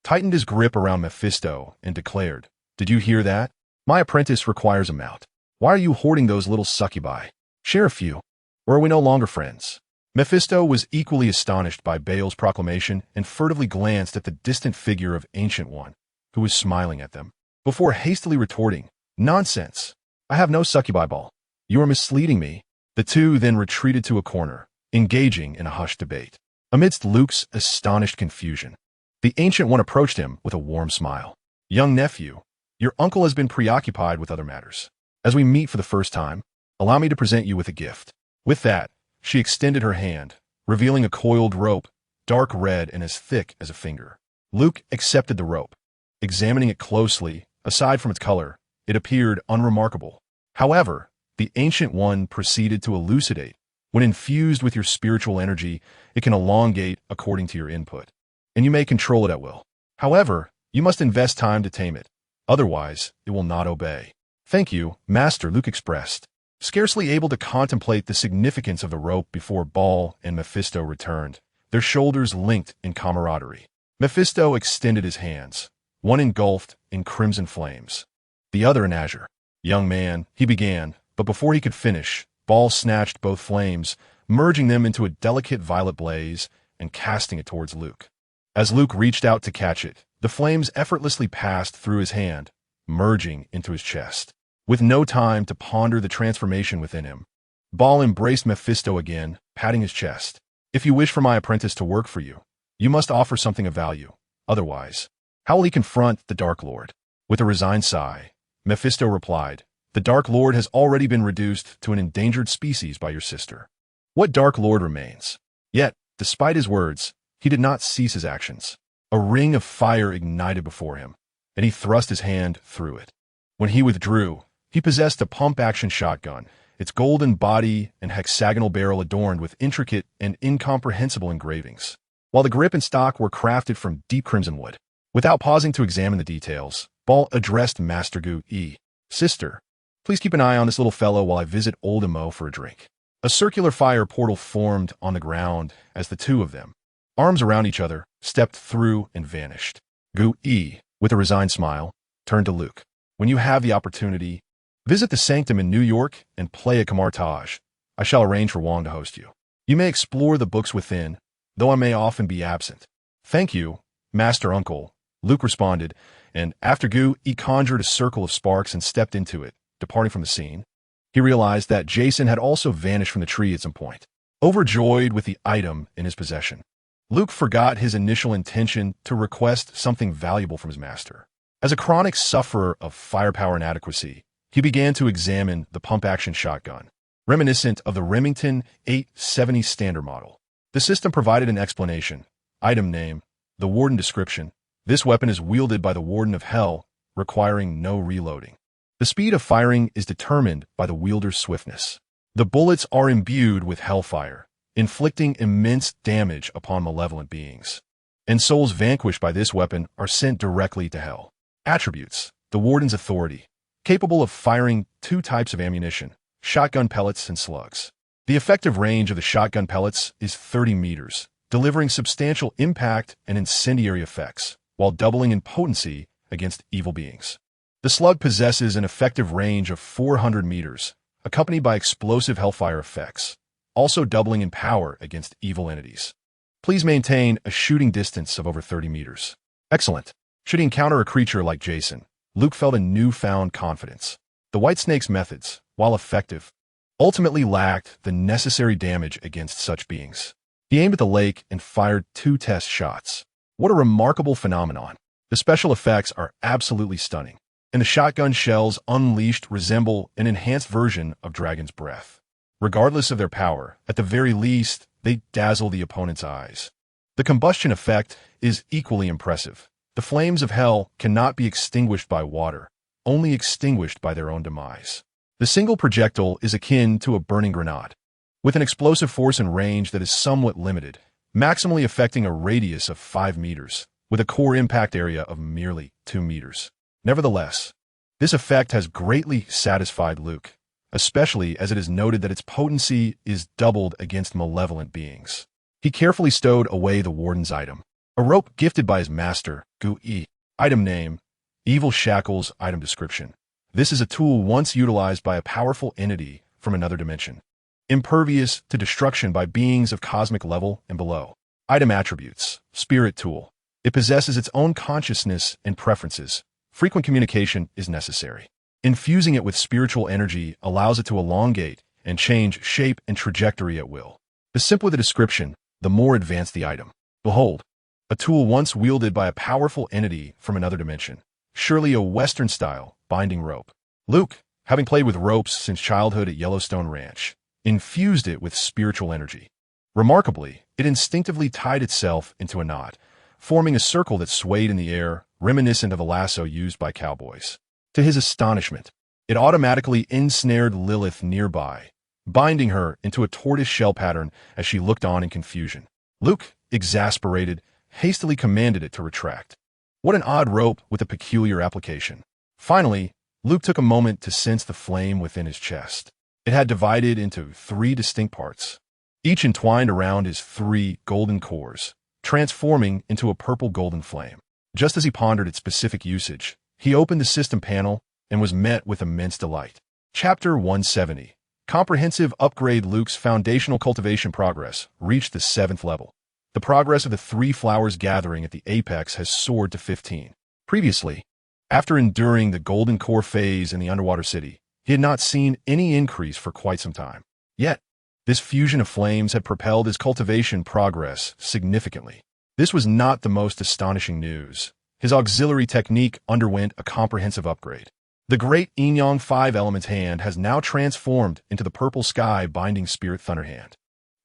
tightened his grip around Mephisto and declared, did you hear that? My apprentice requires a mount. Why are you hoarding those little succubi? Share a few, or are we no longer friends? Mephisto was equally astonished by Bale's proclamation and furtively glanced at the distant figure of Ancient One, who was smiling at them, before hastily retorting, nonsense. I have no succubi, Ball. You are misleading me. The two then retreated to a corner, engaging in a hushed debate. Amidst Luke's astonished confusion, the Ancient One approached him with a warm smile. Young nephew, your uncle has been preoccupied with other matters. As we meet for the first time, allow me to present you with a gift. With that, she extended her hand, revealing a coiled rope, dark red and as thick as a finger. Luke accepted the rope. Examining it closely, aside from its color, it appeared unremarkable. However, the Ancient One proceeded to elucidate. When infused with your spiritual energy, it can elongate according to your input, and you may control it at will. However, you must invest time to tame it. Otherwise, it will not obey. Thank you, Master, Luke expressed, scarcely able to contemplate the significance of the rope before Ball and Mephisto returned, their shoulders linked in camaraderie. Mephisto extended his hands, one engulfed in crimson flames, the other in azure. Young man, he began, but before he could finish, Ball snatched both flames, merging them into a delicate violet blaze and casting it towards Luke. As Luke reached out to catch it, the flames effortlessly passed through his hand, merging into his chest. With no time to ponder the transformation within him, Ball embraced Mephisto again, patting his chest. If you wish for my apprentice to work for you, you must offer something of value. Otherwise, how will he confront the Dark Lord? With a resigned sigh, Mephisto replied, the Dark Lord has already been reduced to an endangered species by your sister. What Dark Lord remains? Yet, despite his words, he did not cease his actions. A ring of fire ignited before him, and he thrust his hand through it. When he withdrew, he possessed a pump-action shotgun, its golden body and hexagonal barrel adorned with intricate and incomprehensible engravings, while the grip and stock were crafted from deep crimson wood. Without pausing to examine the details, Ball addressed Master Gu Yi. Sister, please keep an eye on this little fellow while I visit Old Imo for a drink. A circular fire portal formed on the ground as the two of them, arms around each other, stepped through and vanished. Gu Yi, with a resigned smile, turned to Luke. When you have the opportunity, visit the Sanctum in New York and play a Camartage. I shall arrange for Wong to host you. You may explore the books within, though I may often be absent. Thank you, Master Uncle, Luke responded, and after Gu, he conjured a circle of sparks and stepped into it, departing from the scene. He realized that Jason had also vanished from the tree at some point. Overjoyed with the item in his possession, Luke forgot his initial intention to request something valuable from his master. As a chronic sufferer of firepower inadequacy, he began to examine the pump-action shotgun, reminiscent of the Remington 870 standard model. The system provided an explanation. Item name, the Warden description. This weapon is wielded by the Warden of Hell, requiring no reloading. The speed of firing is determined by the wielder's swiftness. The bullets are imbued with hellfire, inflicting immense damage upon malevolent beings. And souls vanquished by this weapon are sent directly to hell. Attributes: the Warden's authority, capable of firing 2 types of ammunition, shotgun pellets and slugs. The effective range of the shotgun pellets is 30 meters, delivering substantial impact and incendiary effects, while doubling in potency against evil beings. The slug possesses an effective range of 400 meters, accompanied by explosive hellfire effects, also doubling in power against evil entities. Please maintain a shooting distance of over 30 meters. Excellent. Should he encounter a creature like Jason, Luke felt a newfound confidence. The Whitesnake's methods, while effective, ultimately lacked the necessary damage against such beings. He aimed at the lake and fired 2 test shots. What a remarkable phenomenon. The special effects are absolutely stunning, and the shotgun shells unleashed resemble an enhanced version of Dragon's Breath. Regardless of their power, at the very least, they dazzle the opponent's eyes. The combustion effect is equally impressive. The flames of hell cannot be extinguished by water, only extinguished by their own demise. The single projectile is akin to a burning grenade, with an explosive force and range that is somewhat limited, maximally affecting a radius of 5 meters, with a core impact area of merely 2 meters. Nevertheless, this effect has greatly satisfied Luke, especially as it is noted that its potency is doubled against malevolent beings. He carefully stowed away the warden's item, a rope gifted by his master, Gu-E. Item name, Evil Shackles. Item description. This is a tool once utilized by a powerful entity from another dimension, impervious to destruction by beings of cosmic level and below. Item attributes. Spirit tool. It possesses its own consciousness and preferences. Frequent communication is necessary. Infusing it with spiritual energy allows it to elongate and change shape and trajectory at will. The simpler the description, the more advanced the item. Behold, a tool once wielded by a powerful entity from another dimension. Surely a Western-style binding rope. Luke, having played with ropes since childhood at Yellowstone Ranch, infused it with spiritual energy. Remarkably, it instinctively tied itself into a knot, forming a circle that swayed in the air, reminiscent of a lasso used by cowboys. To his astonishment, it automatically ensnared Lilith nearby, binding her into a tortoise-shell pattern as she looked on in confusion. Luke, exasperated, hastily commanded it to retract. What an odd rope with a peculiar application. Finally, Luke took a moment to sense the flame within his chest. It had divided into 3 distinct parts, each entwined around his 3 golden cores, transforming into a purple-golden flame. Just as he pondered its specific usage, he opened the system panel and was met with immense delight. Chapter 170. Comprehensive Upgrade. Luke's foundational cultivation progress reached the 7th level. The progress of the 3 flowers gathering at the apex has soared to 15. Previously, after enduring the golden core phase in the underwater city, he had not seen any increase for quite some time. Yet, this fusion of flames had propelled his cultivation progress significantly. This was not the most astonishing news. His auxiliary technique underwent a comprehensive upgrade. The great Yin-Yang 5 Elements hand has now transformed into the purple sky binding spirit thunder hand.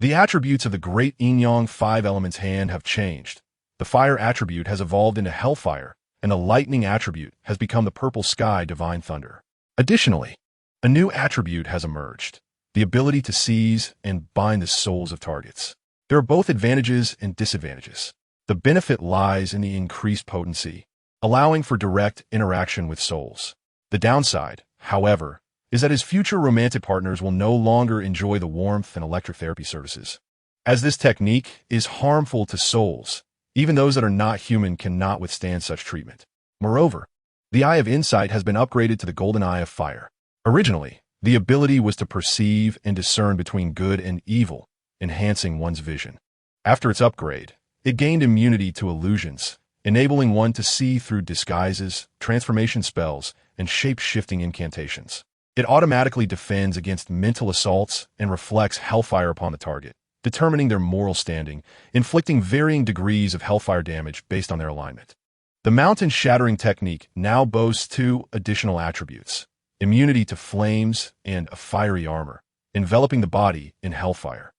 The attributes of the great Yin-Yang 5 Elements hand have changed. The fire attribute has evolved into hellfire, and the lightning attribute has become the purple sky divine thunder. Additionally, a new attribute has emerged, the ability to seize and bind the souls of targets. There are both advantages and disadvantages. The benefit lies in the increased potency, allowing for direct interaction with souls. The downside, however, is that his future romantic partners will no longer enjoy the warmth and electric therapy services. As this technique is harmful to souls, even those that are not human cannot withstand such treatment. Moreover, the Eye of Insight has been upgraded to the Golden Eye of Fire. Originally, the ability was to perceive and discern between good and evil, enhancing one's vision. After its upgrade, it gained immunity to illusions, enabling one to see through disguises, transformation spells, and shape-shifting incantations. It automatically defends against mental assaults and reflects hellfire upon the target, determining their moral standing, inflicting varying degrees of hellfire damage based on their alignment. The mountain-shattering technique now boasts 2 additional attributes: immunity to flames and a fiery armor, enveloping the body in hellfire,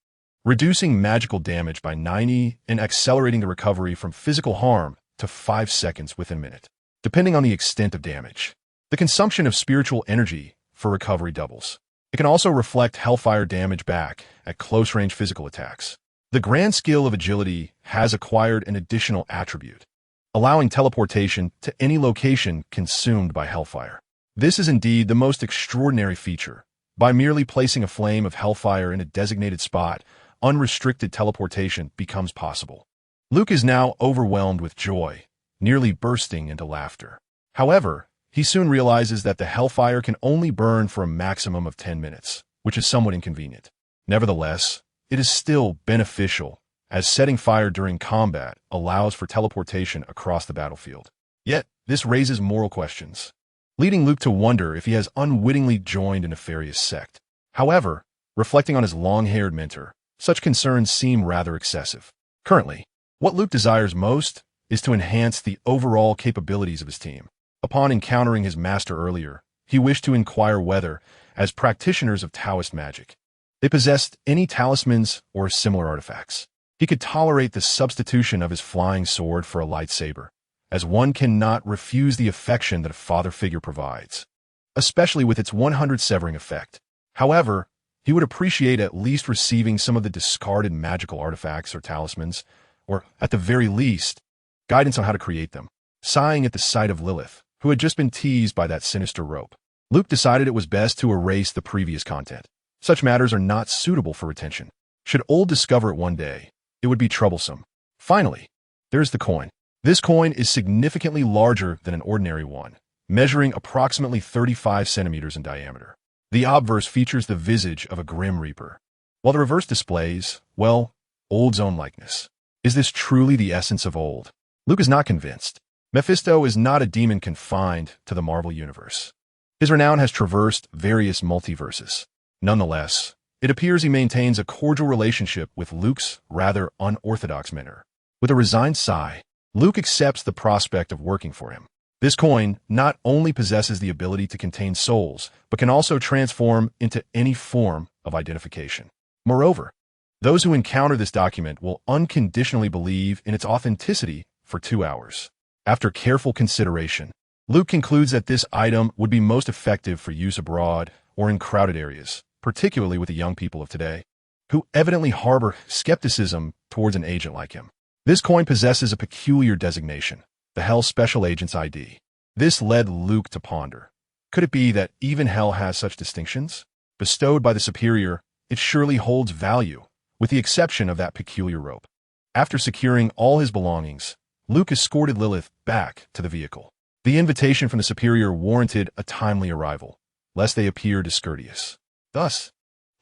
reducing magical damage by 90 and accelerating the recovery from physical harm to 5 seconds within a minute, depending on the extent of damage. The consumption of spiritual energy for recovery doubles. It can also reflect hellfire damage back at close-range physical attacks. The grand skill of agility has acquired an additional attribute, allowing teleportation to any location consumed by hellfire. This is indeed the most extraordinary feature. By merely placing a flame of hellfire in a designated spot, unrestricted teleportation becomes possible. Luke is now overwhelmed with joy, nearly bursting into laughter. However, he soon realizes that the hellfire can only burn for a maximum of 10 minutes, which is somewhat inconvenient. Nevertheless, it is still beneficial, as setting fire during combat allows for teleportation across the battlefield. Yet, this raises moral questions, leading Luke to wonder if he has unwittingly joined a nefarious sect. However, reflecting on his long-haired mentor, such concerns seem rather excessive. Currently, what Luke desires most is to enhance the overall capabilities of his team. Upon encountering his master earlier, he wished to inquire whether, as practitioners of Taoist magic, they possessed any talismans or similar artifacts. He could tolerate the substitution of his flying sword for a lightsaber, as one cannot refuse the affection that a father figure provides, especially with its 100 severing effect. However, he would appreciate at least receiving some of the discarded magical artifacts or talismans, or, at the very least, guidance on how to create them. Sighing at the sight of Lilith, who had just been teased by that sinister rope, Luke decided it was best to erase the previous content. Such matters are not suitable for retention. Should Old discover it one day, it would be troublesome. Finally, there's the coin. This coin is significantly larger than an ordinary one, measuring approximately 35 centimeters in diameter. The obverse features the visage of a grim reaper, while the reverse displays, well, Old's own likeness. Is this truly the essence of Old? Luke is not convinced. Mephisto is not a demon confined to the Marvel Universe. His renown has traversed various multiverses. Nonetheless, it appears he maintains a cordial relationship with Luke's rather unorthodox mentor. With a resigned sigh, Luke accepts the prospect of working for him. This coin not only possesses the ability to contain souls, but can also transform into any form of identification. Moreover, those who encounter this document will unconditionally believe in its authenticity for 2 hours. After careful consideration, Luke concludes that this item would be most effective for use abroad or in crowded areas, particularly with the young people of today, who evidently harbor skepticism towards an agent like him. This coin possesses a peculiar designation, the Hell Special Agent's ID. This led Luke to ponder. Could it be that even Hell has such distinctions? Bestowed by the Superior, it surely holds value, with the exception of that peculiar rope. After securing all his belongings, Luke escorted Lilith back to the vehicle. The invitation from the Superior warranted a timely arrival, lest they appear discourteous. Thus,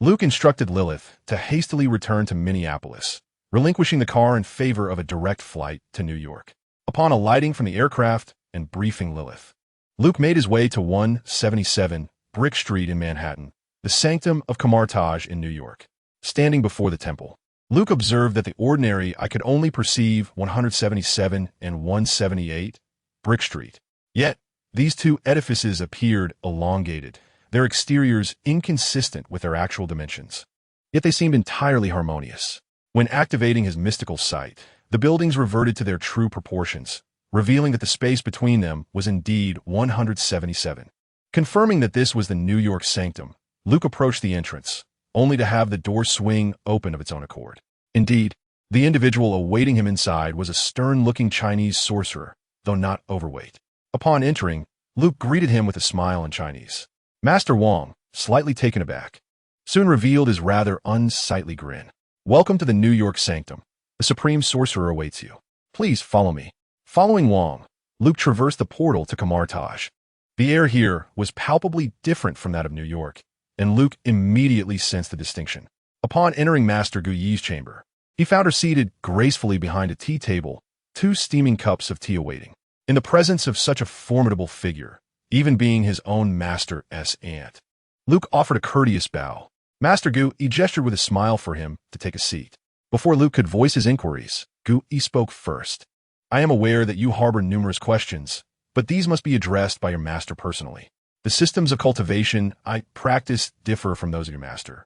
Luke instructed Lilith to hastily return to Minneapolis, relinquishing the car in favor of a direct flight to New York. Upon alighting from the aircraft and briefing Lilith, Luke made his way to 177 Brick Street in Manhattan, the sanctum of Camartage in New York. Standing before the temple, Luke observed that the ordinary eye could only perceive 177 and 178 Brick Street. Yet, these two edifices appeared elongated, their exteriors inconsistent with their actual dimensions. Yet they seemed entirely harmonious. When activating his mystical sight, the buildings reverted to their true proportions, revealing that the space between them was indeed 177. Confirming that this was the New York sanctum, Luke approached the entrance, only to have the door swing open of its own accord. Indeed, the individual awaiting him inside was a stern-looking Chinese sorcerer, though not overweight. Upon entering, Luke greeted him with a smile in Chinese. Master Wong, slightly taken aback, soon revealed his rather unsightly grin. Welcome to the New York sanctum. The Supreme Sorcerer awaits you. Please follow me. Following Wong, Luke traversed the portal to Camartage. The air here was palpably different from that of New York, and Luke immediately sensed the distinction. Upon entering Master Gu Yi's chamber, he found her seated gracefully behind a tea table, 2 steaming cups of tea awaiting. In the presence of such a formidable figure, even being his own master's aunt, Luke offered a courteous bow. Master Gu Yi gestured with a smile for him to take a seat. Before Luke could voice his inquiries, Gu Yi spoke first. I am aware that you harbor numerous questions, but these must be addressed by your master personally. The systems of cultivation I practice differ from those of your master.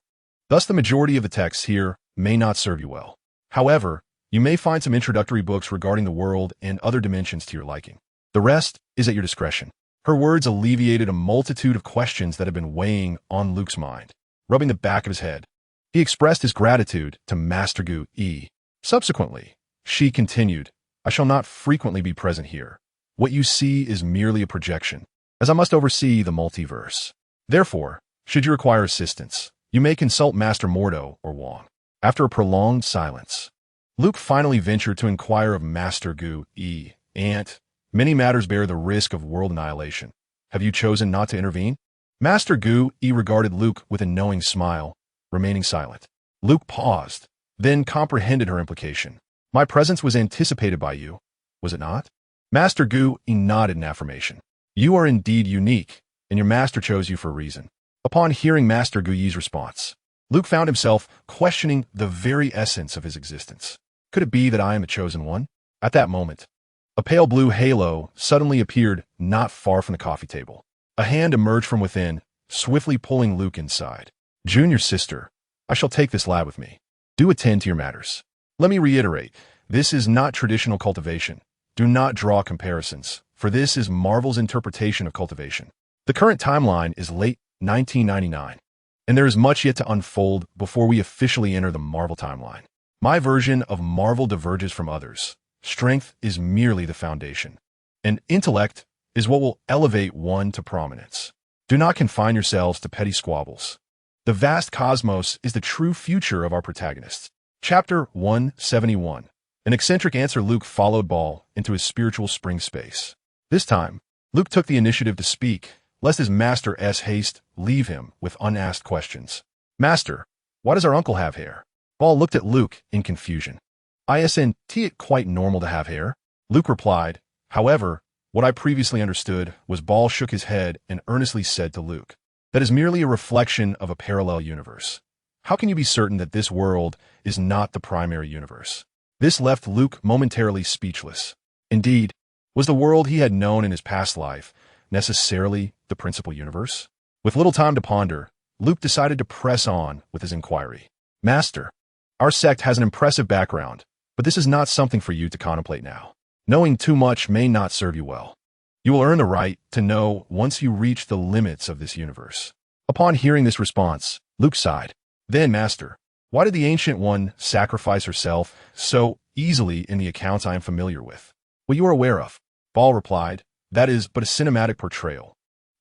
Thus, the majority of the texts here may not serve you well. However, you may find some introductory books regarding the world and other dimensions to your liking. The rest is at your discretion. Her words alleviated a multitude of questions that had been weighing on Luke's mind. Rubbing the back of his head, he expressed his gratitude to Master Gu Yi. Subsequently, she continued, I shall not frequently be present here. What you see is merely a projection, as I must oversee the multiverse. Therefore, should you require assistance, you may consult Master Mordo or Wong. After a prolonged silence, Luke finally ventured to inquire of Master Gu Yi, Aunt, many matters bear the risk of world annihilation. Have you chosen not to intervene? Master Gu Yi regarded Luke with a knowing smile, remaining silent. Luke paused, then comprehended her implication. My presence was anticipated by you, was it not? Master Gu Yi nodded in affirmation. You are indeed unique, and your master chose you for a reason. Upon hearing Master Gu Yi's response, Luke found himself questioning the very essence of his existence. Could it be that I am the chosen one? At that moment, a pale blue halo suddenly appeared not far from the coffee table. A hand emerged from within, swiftly pulling Luke inside. Junior sister, I shall take this lad with me. Do attend to your matters. Let me reiterate, this is not traditional cultivation. Do not draw comparisons, for this is Marvel's interpretation of cultivation. The current timeline is late 1999, and there is much yet to unfold before we officially enter the Marvel timeline. My version of Marvel diverges from others. Strength is merely the foundation, and intellect is what will elevate one to prominence. Do not confine yourselves to petty squabbles. The vast cosmos is the true future of our protagonists. Chapter 171. An eccentric answer. Luke followed Ball into his spiritual spring space. This time, Luke took the initiative to speak, lest his master's haste leave him with unasked questions. Master, why does our uncle have hair? Ball looked at Luke in confusion. Isn't it quite normal to have hair? Luke replied. However, what I previously understood was Ball shook his head and earnestly said to Luke, that is merely a reflection of a parallel universe. How can you be certain that this world is not the primary universe? This left Luke momentarily speechless. Indeed, was the world he had known in his past life necessarily the principal universe? With little time to ponder, Luke decided to press on with his inquiry. Master, our sect has an impressive background, but this is not something for you to contemplate now. Knowing too much may not serve you well. You will earn the right to know once you reach the limits of this universe. Upon hearing this response, Luke sighed. Then, Master, why did the Ancient One sacrifice herself so easily in the accounts I am familiar with? What you are aware of, Ball replied, that is but a cinematic portrayal,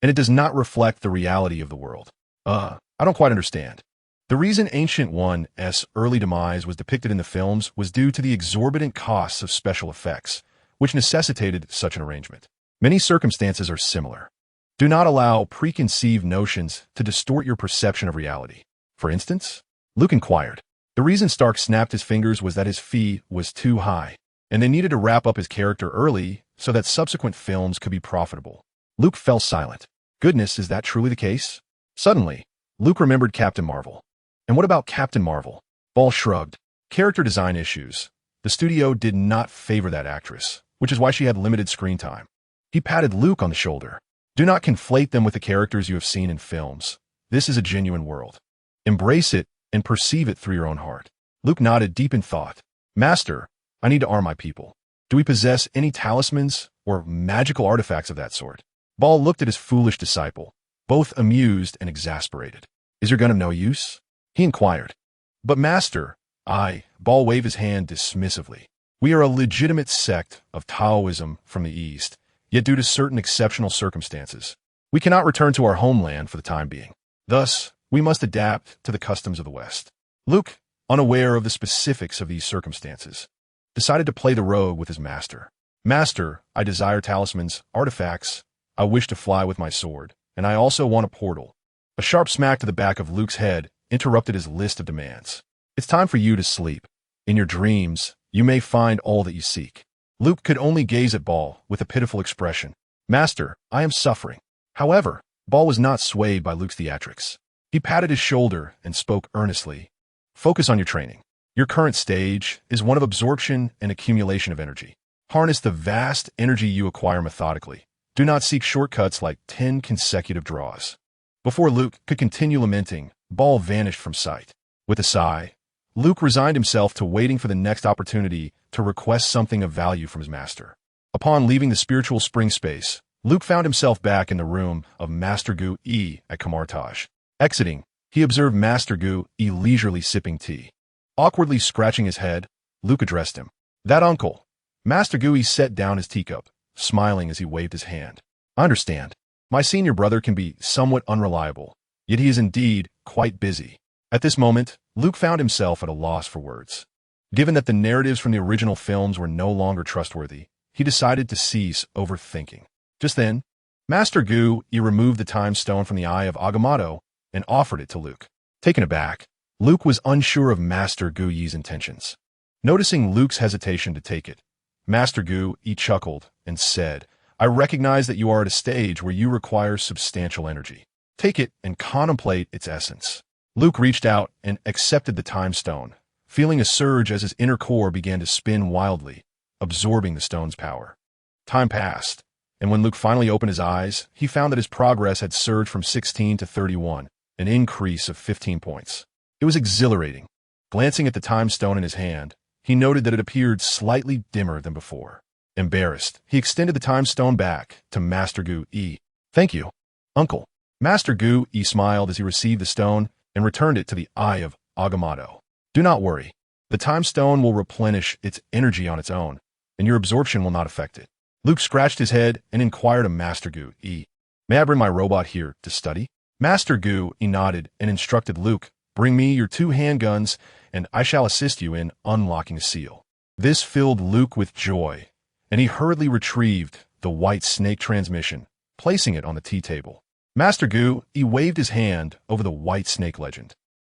and it does not reflect the reality of the world. I don't quite understand. The reason Ancient One's early demise was depicted in the films was due to the exorbitant costs of special effects, which necessitated such an arrangement. Many circumstances are similar. Do not allow preconceived notions to distort your perception of reality. For instance, Luke inquired. The reason Stark snapped his fingers was that his fee was too high, and they needed to wrap up his character early so that subsequent films could be profitable. Luke fell silent. Goodness, is that truly the case? Suddenly, Luke remembered Captain Marvel. And what about Captain Marvel? Ball shrugged. Character design issues. The studio did not favor that actress, which is why she had limited screen time. He patted Luke on the shoulder. Do not conflate them with the characters you have seen in films. This is a genuine world. Embrace it and perceive it through your own heart. Luke nodded, deep in thought. Master, I need to arm my people. Do we possess any talismans or magical artifacts of that sort? Ball looked at his foolish disciple, both amused and exasperated. Is your gun of no use? He inquired. But Master, Ball waved his hand dismissively. We are a legitimate sect of Taoism from the East, yet due to certain exceptional circumstances, we cannot return to our homeland for the time being. Thus, we must adapt to the customs of the West. Luke, unaware of the specifics of these circumstances, decided to play the rogue with his master. Master, I desire talismans, artifacts. I wish to fly with my sword, and I also want a portal. A sharp smack to the back of Luke's head interrupted his list of demands. It's time for you to sleep. In your dreams, you may find all that you seek. Luke could only gaze at Ball with a pitiful expression. Master, I am suffering. However, Ball was not swayed by Luke's theatrics. He patted his shoulder and spoke earnestly. Focus on your training. Your current stage is one of absorption and accumulation of energy. Harness the vast energy you acquire methodically. Do not seek shortcuts like 10 consecutive draws. Before Luke could continue lamenting, Ball vanished from sight. With a sigh, Luke resigned himself to waiting for the next opportunity to request something of value from his master. Upon leaving the spiritual spring space, Luke found himself back in the room of Master Gu-E at Kamartaj. Exiting, he observed Master Gu-E leisurely sipping tea. Awkwardly scratching his head, Luke addressed him. That uncle. Master Gu-E set down his teacup, smiling as he waved his hand. I understand. My senior brother can be somewhat unreliable, yet he is indeed quite busy. At this moment, Luke found himself at a loss for words. Given that the narratives from the original films were no longer trustworthy, he decided to cease overthinking. Just then, Master Gu-E removed the time stone from the eye of Agamotto and offered it to Luke. Taken aback, Luke was unsure of Master Gu-E's intentions. Noticing Luke's hesitation to take it, Master Gu-E chuckled and said, I recognize that you are at a stage where you require substantial energy. Take it and contemplate its essence. Luke reached out and accepted the time stone, feeling a surge as his inner core began to spin wildly, absorbing the stone's power. Time passed, and when Luke finally opened his eyes, he found that his progress had surged from 16 to 31, an increase of 15 points. It was exhilarating. Glancing at the time stone in his hand, he noted that it appeared slightly dimmer than before. Embarrassed, he extended the time stone back to Master Gu E. Thank you, Uncle. Master Gu E smiled as he received the stone and returned it to the eye of Agamotto. Do not worry. The time stone will replenish its energy on its own, and your absorption will not affect it. Luke scratched his head and inquired of Master Gu E. May I bring my robot here to study? Master Gu E nodded and instructed Luke, bring me your 2 handguns, and I shall assist you in unlocking the seal. This filled Luke with joy, and he hurriedly retrieved the white snake transmission, placing it on the tea table. Master Gu E waved his hand over the white snake legend,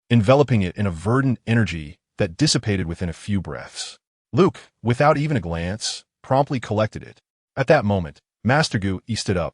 enveloping it in a verdant energy that dissipated within a few breaths. Luke, without even a glance, promptly collected it. At that moment, Master Gu E stood up,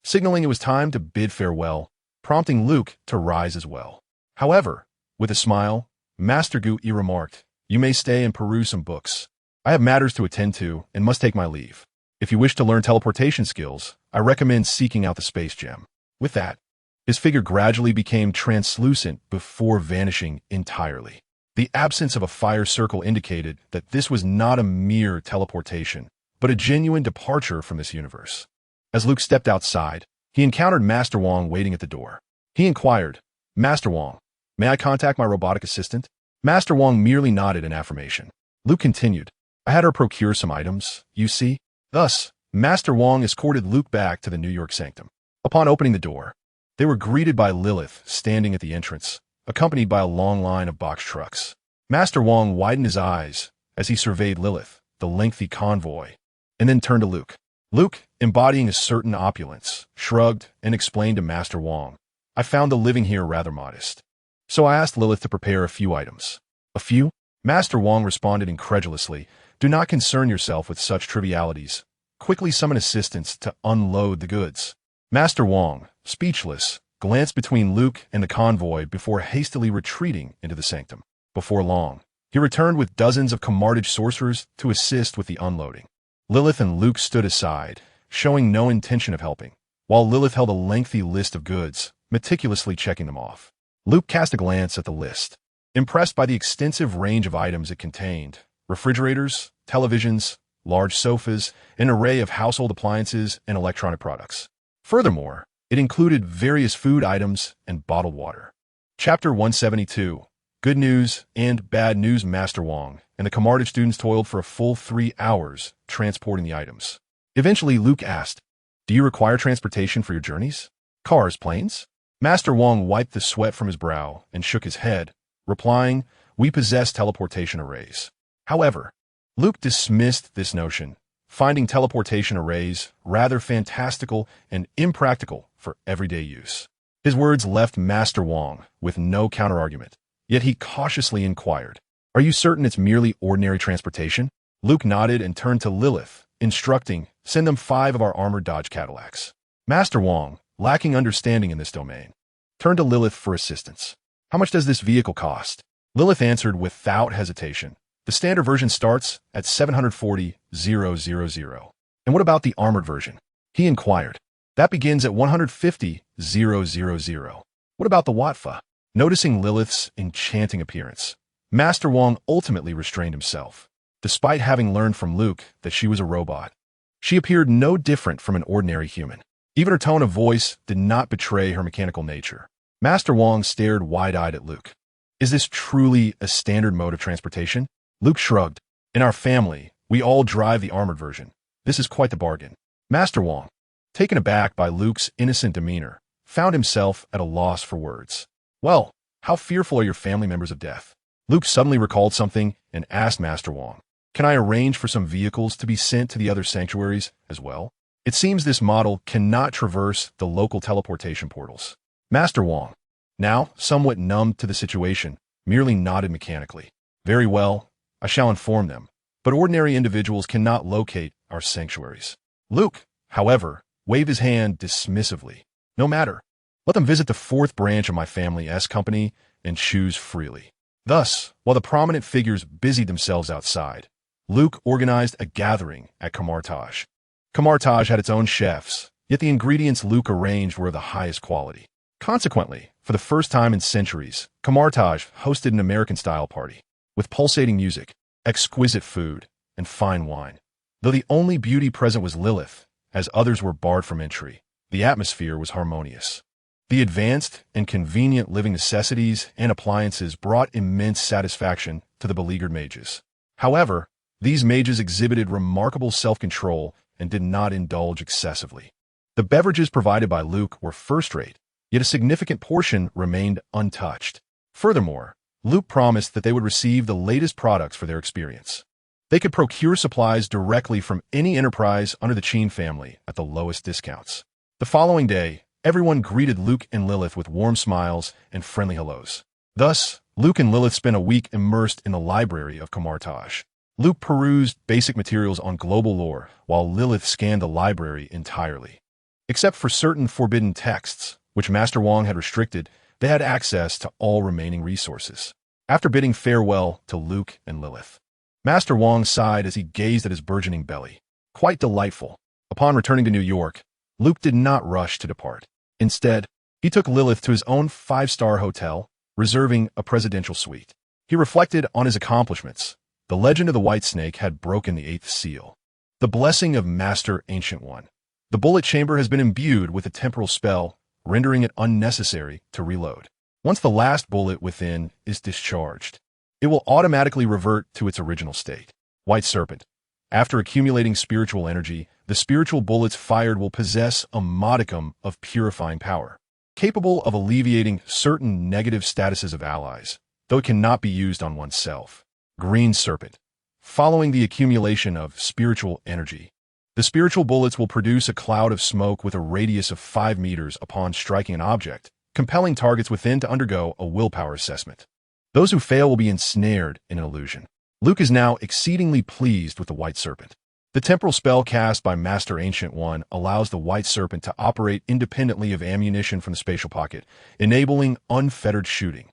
signaling it was time to bid farewell, prompting Luke to rise as well. However, with a smile, Master Gu E remarked, "You may stay and peruse some books. I have matters to attend to and must take my leave. If you wish to learn teleportation skills, I recommend seeking out the space gem." With that, his figure gradually became translucent before vanishing entirely. The absence of a fire circle indicated that this was not a mere teleportation, but a genuine departure from this universe. As Luke stepped outside, he encountered Master Wong waiting at the door. He inquired, "Master Wong, may I contact my robotic assistant?" Master Wong merely nodded in affirmation. Luke continued, "I had her procure some items, you see." Thus, Master Wong escorted Luke back to the New York sanctum. Upon opening the door, they were greeted by Lilith standing at the entrance, accompanied by a long line of box trucks. Master Wong widened his eyes as he surveyed Lilith, the lengthy convoy, and then turned to Luke. Luke, embodying a certain opulence, shrugged and explained to Master Wong, "I found the living here rather modest. So I asked Lilith to prepare a few items." "A few?" Master Wong responded incredulously. "Do not concern yourself with such trivialities. Quickly summon assistants to unload the goods." Master Wong, speechless, glanced between Luke and the convoy before hastily retreating into the sanctum. Before long, he returned with dozens of Kamardage sorcerers to assist with the unloading. Lilith and Luke stood aside, showing no intention of helping, while Lilith held a lengthy list of goods, meticulously checking them off. Luke cast a glance at the list, impressed by the extensive range of items it contained: refrigerators, televisions, large sofas, an array of household appliances and electronic products. Furthermore, it included various food items and bottled water. Chapter 172. Good news and bad news. Master Wong and the Kamardage students toiled for a full 3 hours transporting the items. Eventually, Luke asked, "Do you require transportation for your journeys? Cars, planes?" Master Wong wiped the sweat from his brow and shook his head, replying, "We possess teleportation arrays." However, Luke dismissed this notion, finding teleportation arrays rather fantastical and impractical for everyday use. His words left Master Wong with no counterargument, yet he cautiously inquired, "Are you certain it's merely ordinary transportation?" Luke nodded and turned to Lilith, instructing, "Send them 5 of our armored Dodge Cadillacs." Master Wong, lacking understanding in this domain, turned to Lilith for assistance. "How much does this vehicle cost?" Lilith answered without hesitation, "The standard version starts at 740,000. "And what about the armored version?" he inquired. "That begins at 150,000. "What about the Watfa?" Noticing Lilith's enchanting appearance, Master Wong ultimately restrained himself. Despite having learned from Luke that she was a robot, she appeared no different from an ordinary human. Even her tone of voice did not betray her mechanical nature. Master Wong stared wide-eyed at Luke. "Is this truly a standard mode of transportation?" Luke shrugged. "In our family, we all drive the armored version. This is quite the bargain." Master Wong, taken aback by Luke's innocent demeanor, found himself at a loss for words. "Well, how fearful are your family members of death?" Luke suddenly recalled something and asked Master Wong, "Can I arrange for some vehicles to be sent to the other sanctuaries as well? It seems this model cannot traverse the local teleportation portals." Master Wong, now somewhat numb to the situation, merely nodded mechanically. "Very well, I shall inform them, but ordinary individuals cannot locate our sanctuaries." Luke, however, waved his hand dismissively. "No matter. Let them visit the 4th branch of my family's company and choose freely." Thus, while the prominent figures busied themselves outside, Luke organized a gathering at Kamardage. Kamardage had its own chefs, yet the ingredients Luke arranged were of the highest quality. Consequently, for the first time in centuries, Kamardage hosted an American-style party, with pulsating music, exquisite food, and fine wine. Though the only beauty present was Lilith, as others were barred from entry, the atmosphere was harmonious. The advanced and convenient living necessities and appliances brought immense satisfaction to the beleaguered mages. However, these mages exhibited remarkable self-control and did not indulge excessively. The beverages provided by Luke were first-rate, yet a significant portion remained untouched. Furthermore, Luke promised that they would receive the latest products for their experience. They could procure supplies directly from any enterprise under the Cheen family at the lowest discounts. The following day, everyone greeted Luke and Lilith with warm smiles and friendly hellos. Thus, Luke and Lilith spent a week immersed in the library of Camartage. Luke perused basic materials on global lore, while Lilith scanned the library entirely. Except for certain forbidden texts, which Master Wong had restricted, they had access to all remaining resources. After bidding farewell to Luke and Lilith, Master Wong sighed as he gazed at his burgeoning belly. Quite delightful. Upon returning to New York, Luke did not rush to depart. Instead, he took Lilith to his own 5-star hotel, reserving a presidential suite. He reflected on his accomplishments. The legend of the White Snake had broken the 8th seal. The blessing of Master Ancient One. The bullet chamber has been imbued with a temporal spell, rendering it unnecessary to reload. Once the last bullet within is discharged, it will automatically revert to its original state. White Serpent. After accumulating spiritual energy, the spiritual bullets fired will possess a modicum of purifying power, capable of alleviating certain negative statuses of allies, though it cannot be used on oneself. Green Serpent. Following the accumulation of spiritual energy, the spiritual bullets will produce a cloud of smoke with a radius of 5 meters upon striking an object, compelling targets within to undergo a willpower assessment. Those who fail will be ensnared in an illusion. Luke is now exceedingly pleased with the White Serpent. The temporal spell cast by Master Ancient One allows the White Serpent to operate independently of ammunition from the spatial pocket, enabling unfettered shooting.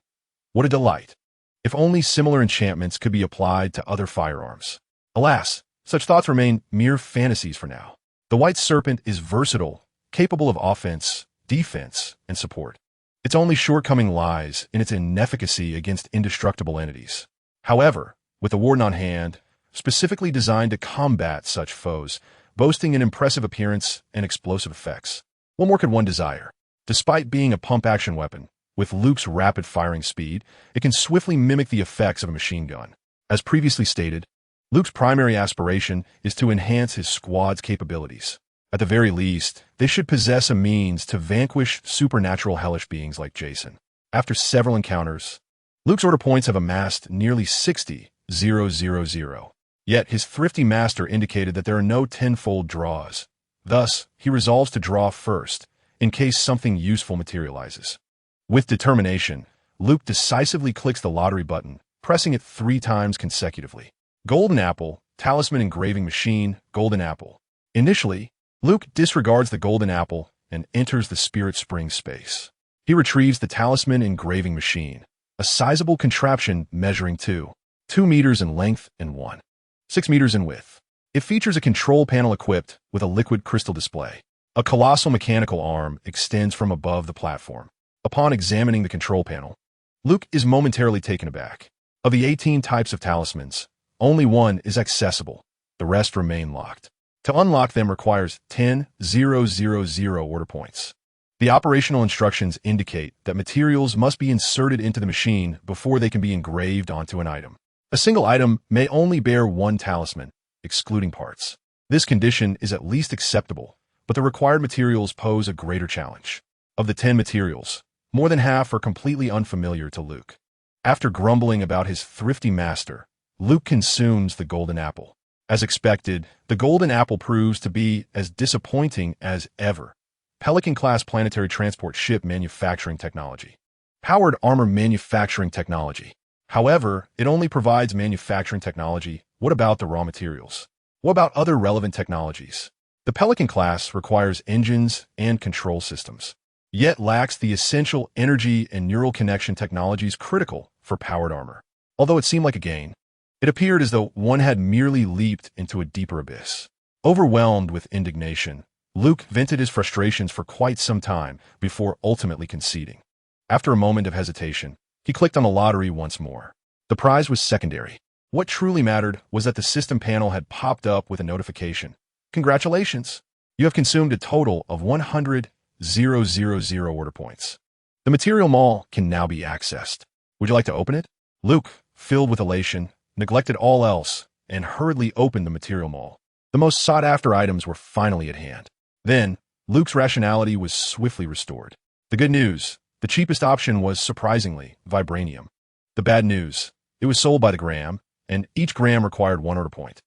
What a delight! If only similar enchantments could be applied to other firearms. Alas, such thoughts remain mere fantasies for now. The White Serpent is versatile, capable of offense, defense, and support. Its only shortcoming lies in its inefficacy against indestructible entities. However, with the Warden on hand, specifically designed to combat such foes, boasting an impressive appearance and explosive effects, what more could one desire? Despite being a pump-action weapon, with Luke's rapid firing speed, it can swiftly mimic the effects of a machine gun. As previously stated, Luke's primary aspiration is to enhance his squad's capabilities. At the very least, they should possess a means to vanquish supernatural hellish beings like Jason. After several encounters, Luke's order points have amassed nearly 60,000. Yet his thrifty master indicated that there are no tenfold draws. Thus, he resolves to draw first, in case something useful materializes. With determination, Luke decisively clicks the lottery button, pressing it 3 times consecutively. Golden Apple, Talisman Engraving Machine, Golden Apple. Initially, Luke disregards the Golden Apple and enters the Spirit Spring space. He retrieves the Talisman Engraving Machine, a sizable contraption measuring 2 meters in length and 6 meters in width. It features a control panel equipped with a liquid crystal display. A colossal mechanical arm extends from above the platform. Upon examining the control panel, Luke is momentarily taken aback. Of the 18 types of talismans, only 1 is accessible. The rest remain locked. To unlock them requires 10,000 order points. The operational instructions indicate that materials must be inserted into the machine before they can be engraved onto an item. A single item may only bear 1 talisman, excluding parts. This condition is at least acceptable, but the required materials pose a greater challenge. Of the 10 materials, more than half are completely unfamiliar to Luke. After grumbling about his thrifty master, Luke consumes the Golden Apple. As expected, the Golden Apple proves to be as disappointing as ever. Pelican-class planetary transport ship manufacturing technology. Powered armor manufacturing technology. However, it only provides manufacturing technology. What about the raw materials? What about other relevant technologies? The Pelican class requires engines and control systems, yet lacks the essential energy and neural connection technologies critical for powered armor. Although it seemed like a gain, it appeared as though one had merely leaped into a deeper abyss. Overwhelmed with indignation, Luke vented his frustrations for quite some time before ultimately conceding. After a moment of hesitation, he clicked on the lottery once more. The prize was secondary. What truly mattered was that the system panel had popped up with a notification. Congratulations! You have consumed a total of 100,000 order points. The material mall can now be accessed. Would you like to open it? Luke, filled with elation, neglected all else and hurriedly opened the material mall. The most sought-after items were finally at hand. Then, Luke's rationality was swiftly restored. The good news, the cheapest option was, surprisingly, vibranium. The bad news, it was sold by the gram, and each gram required 1 order point.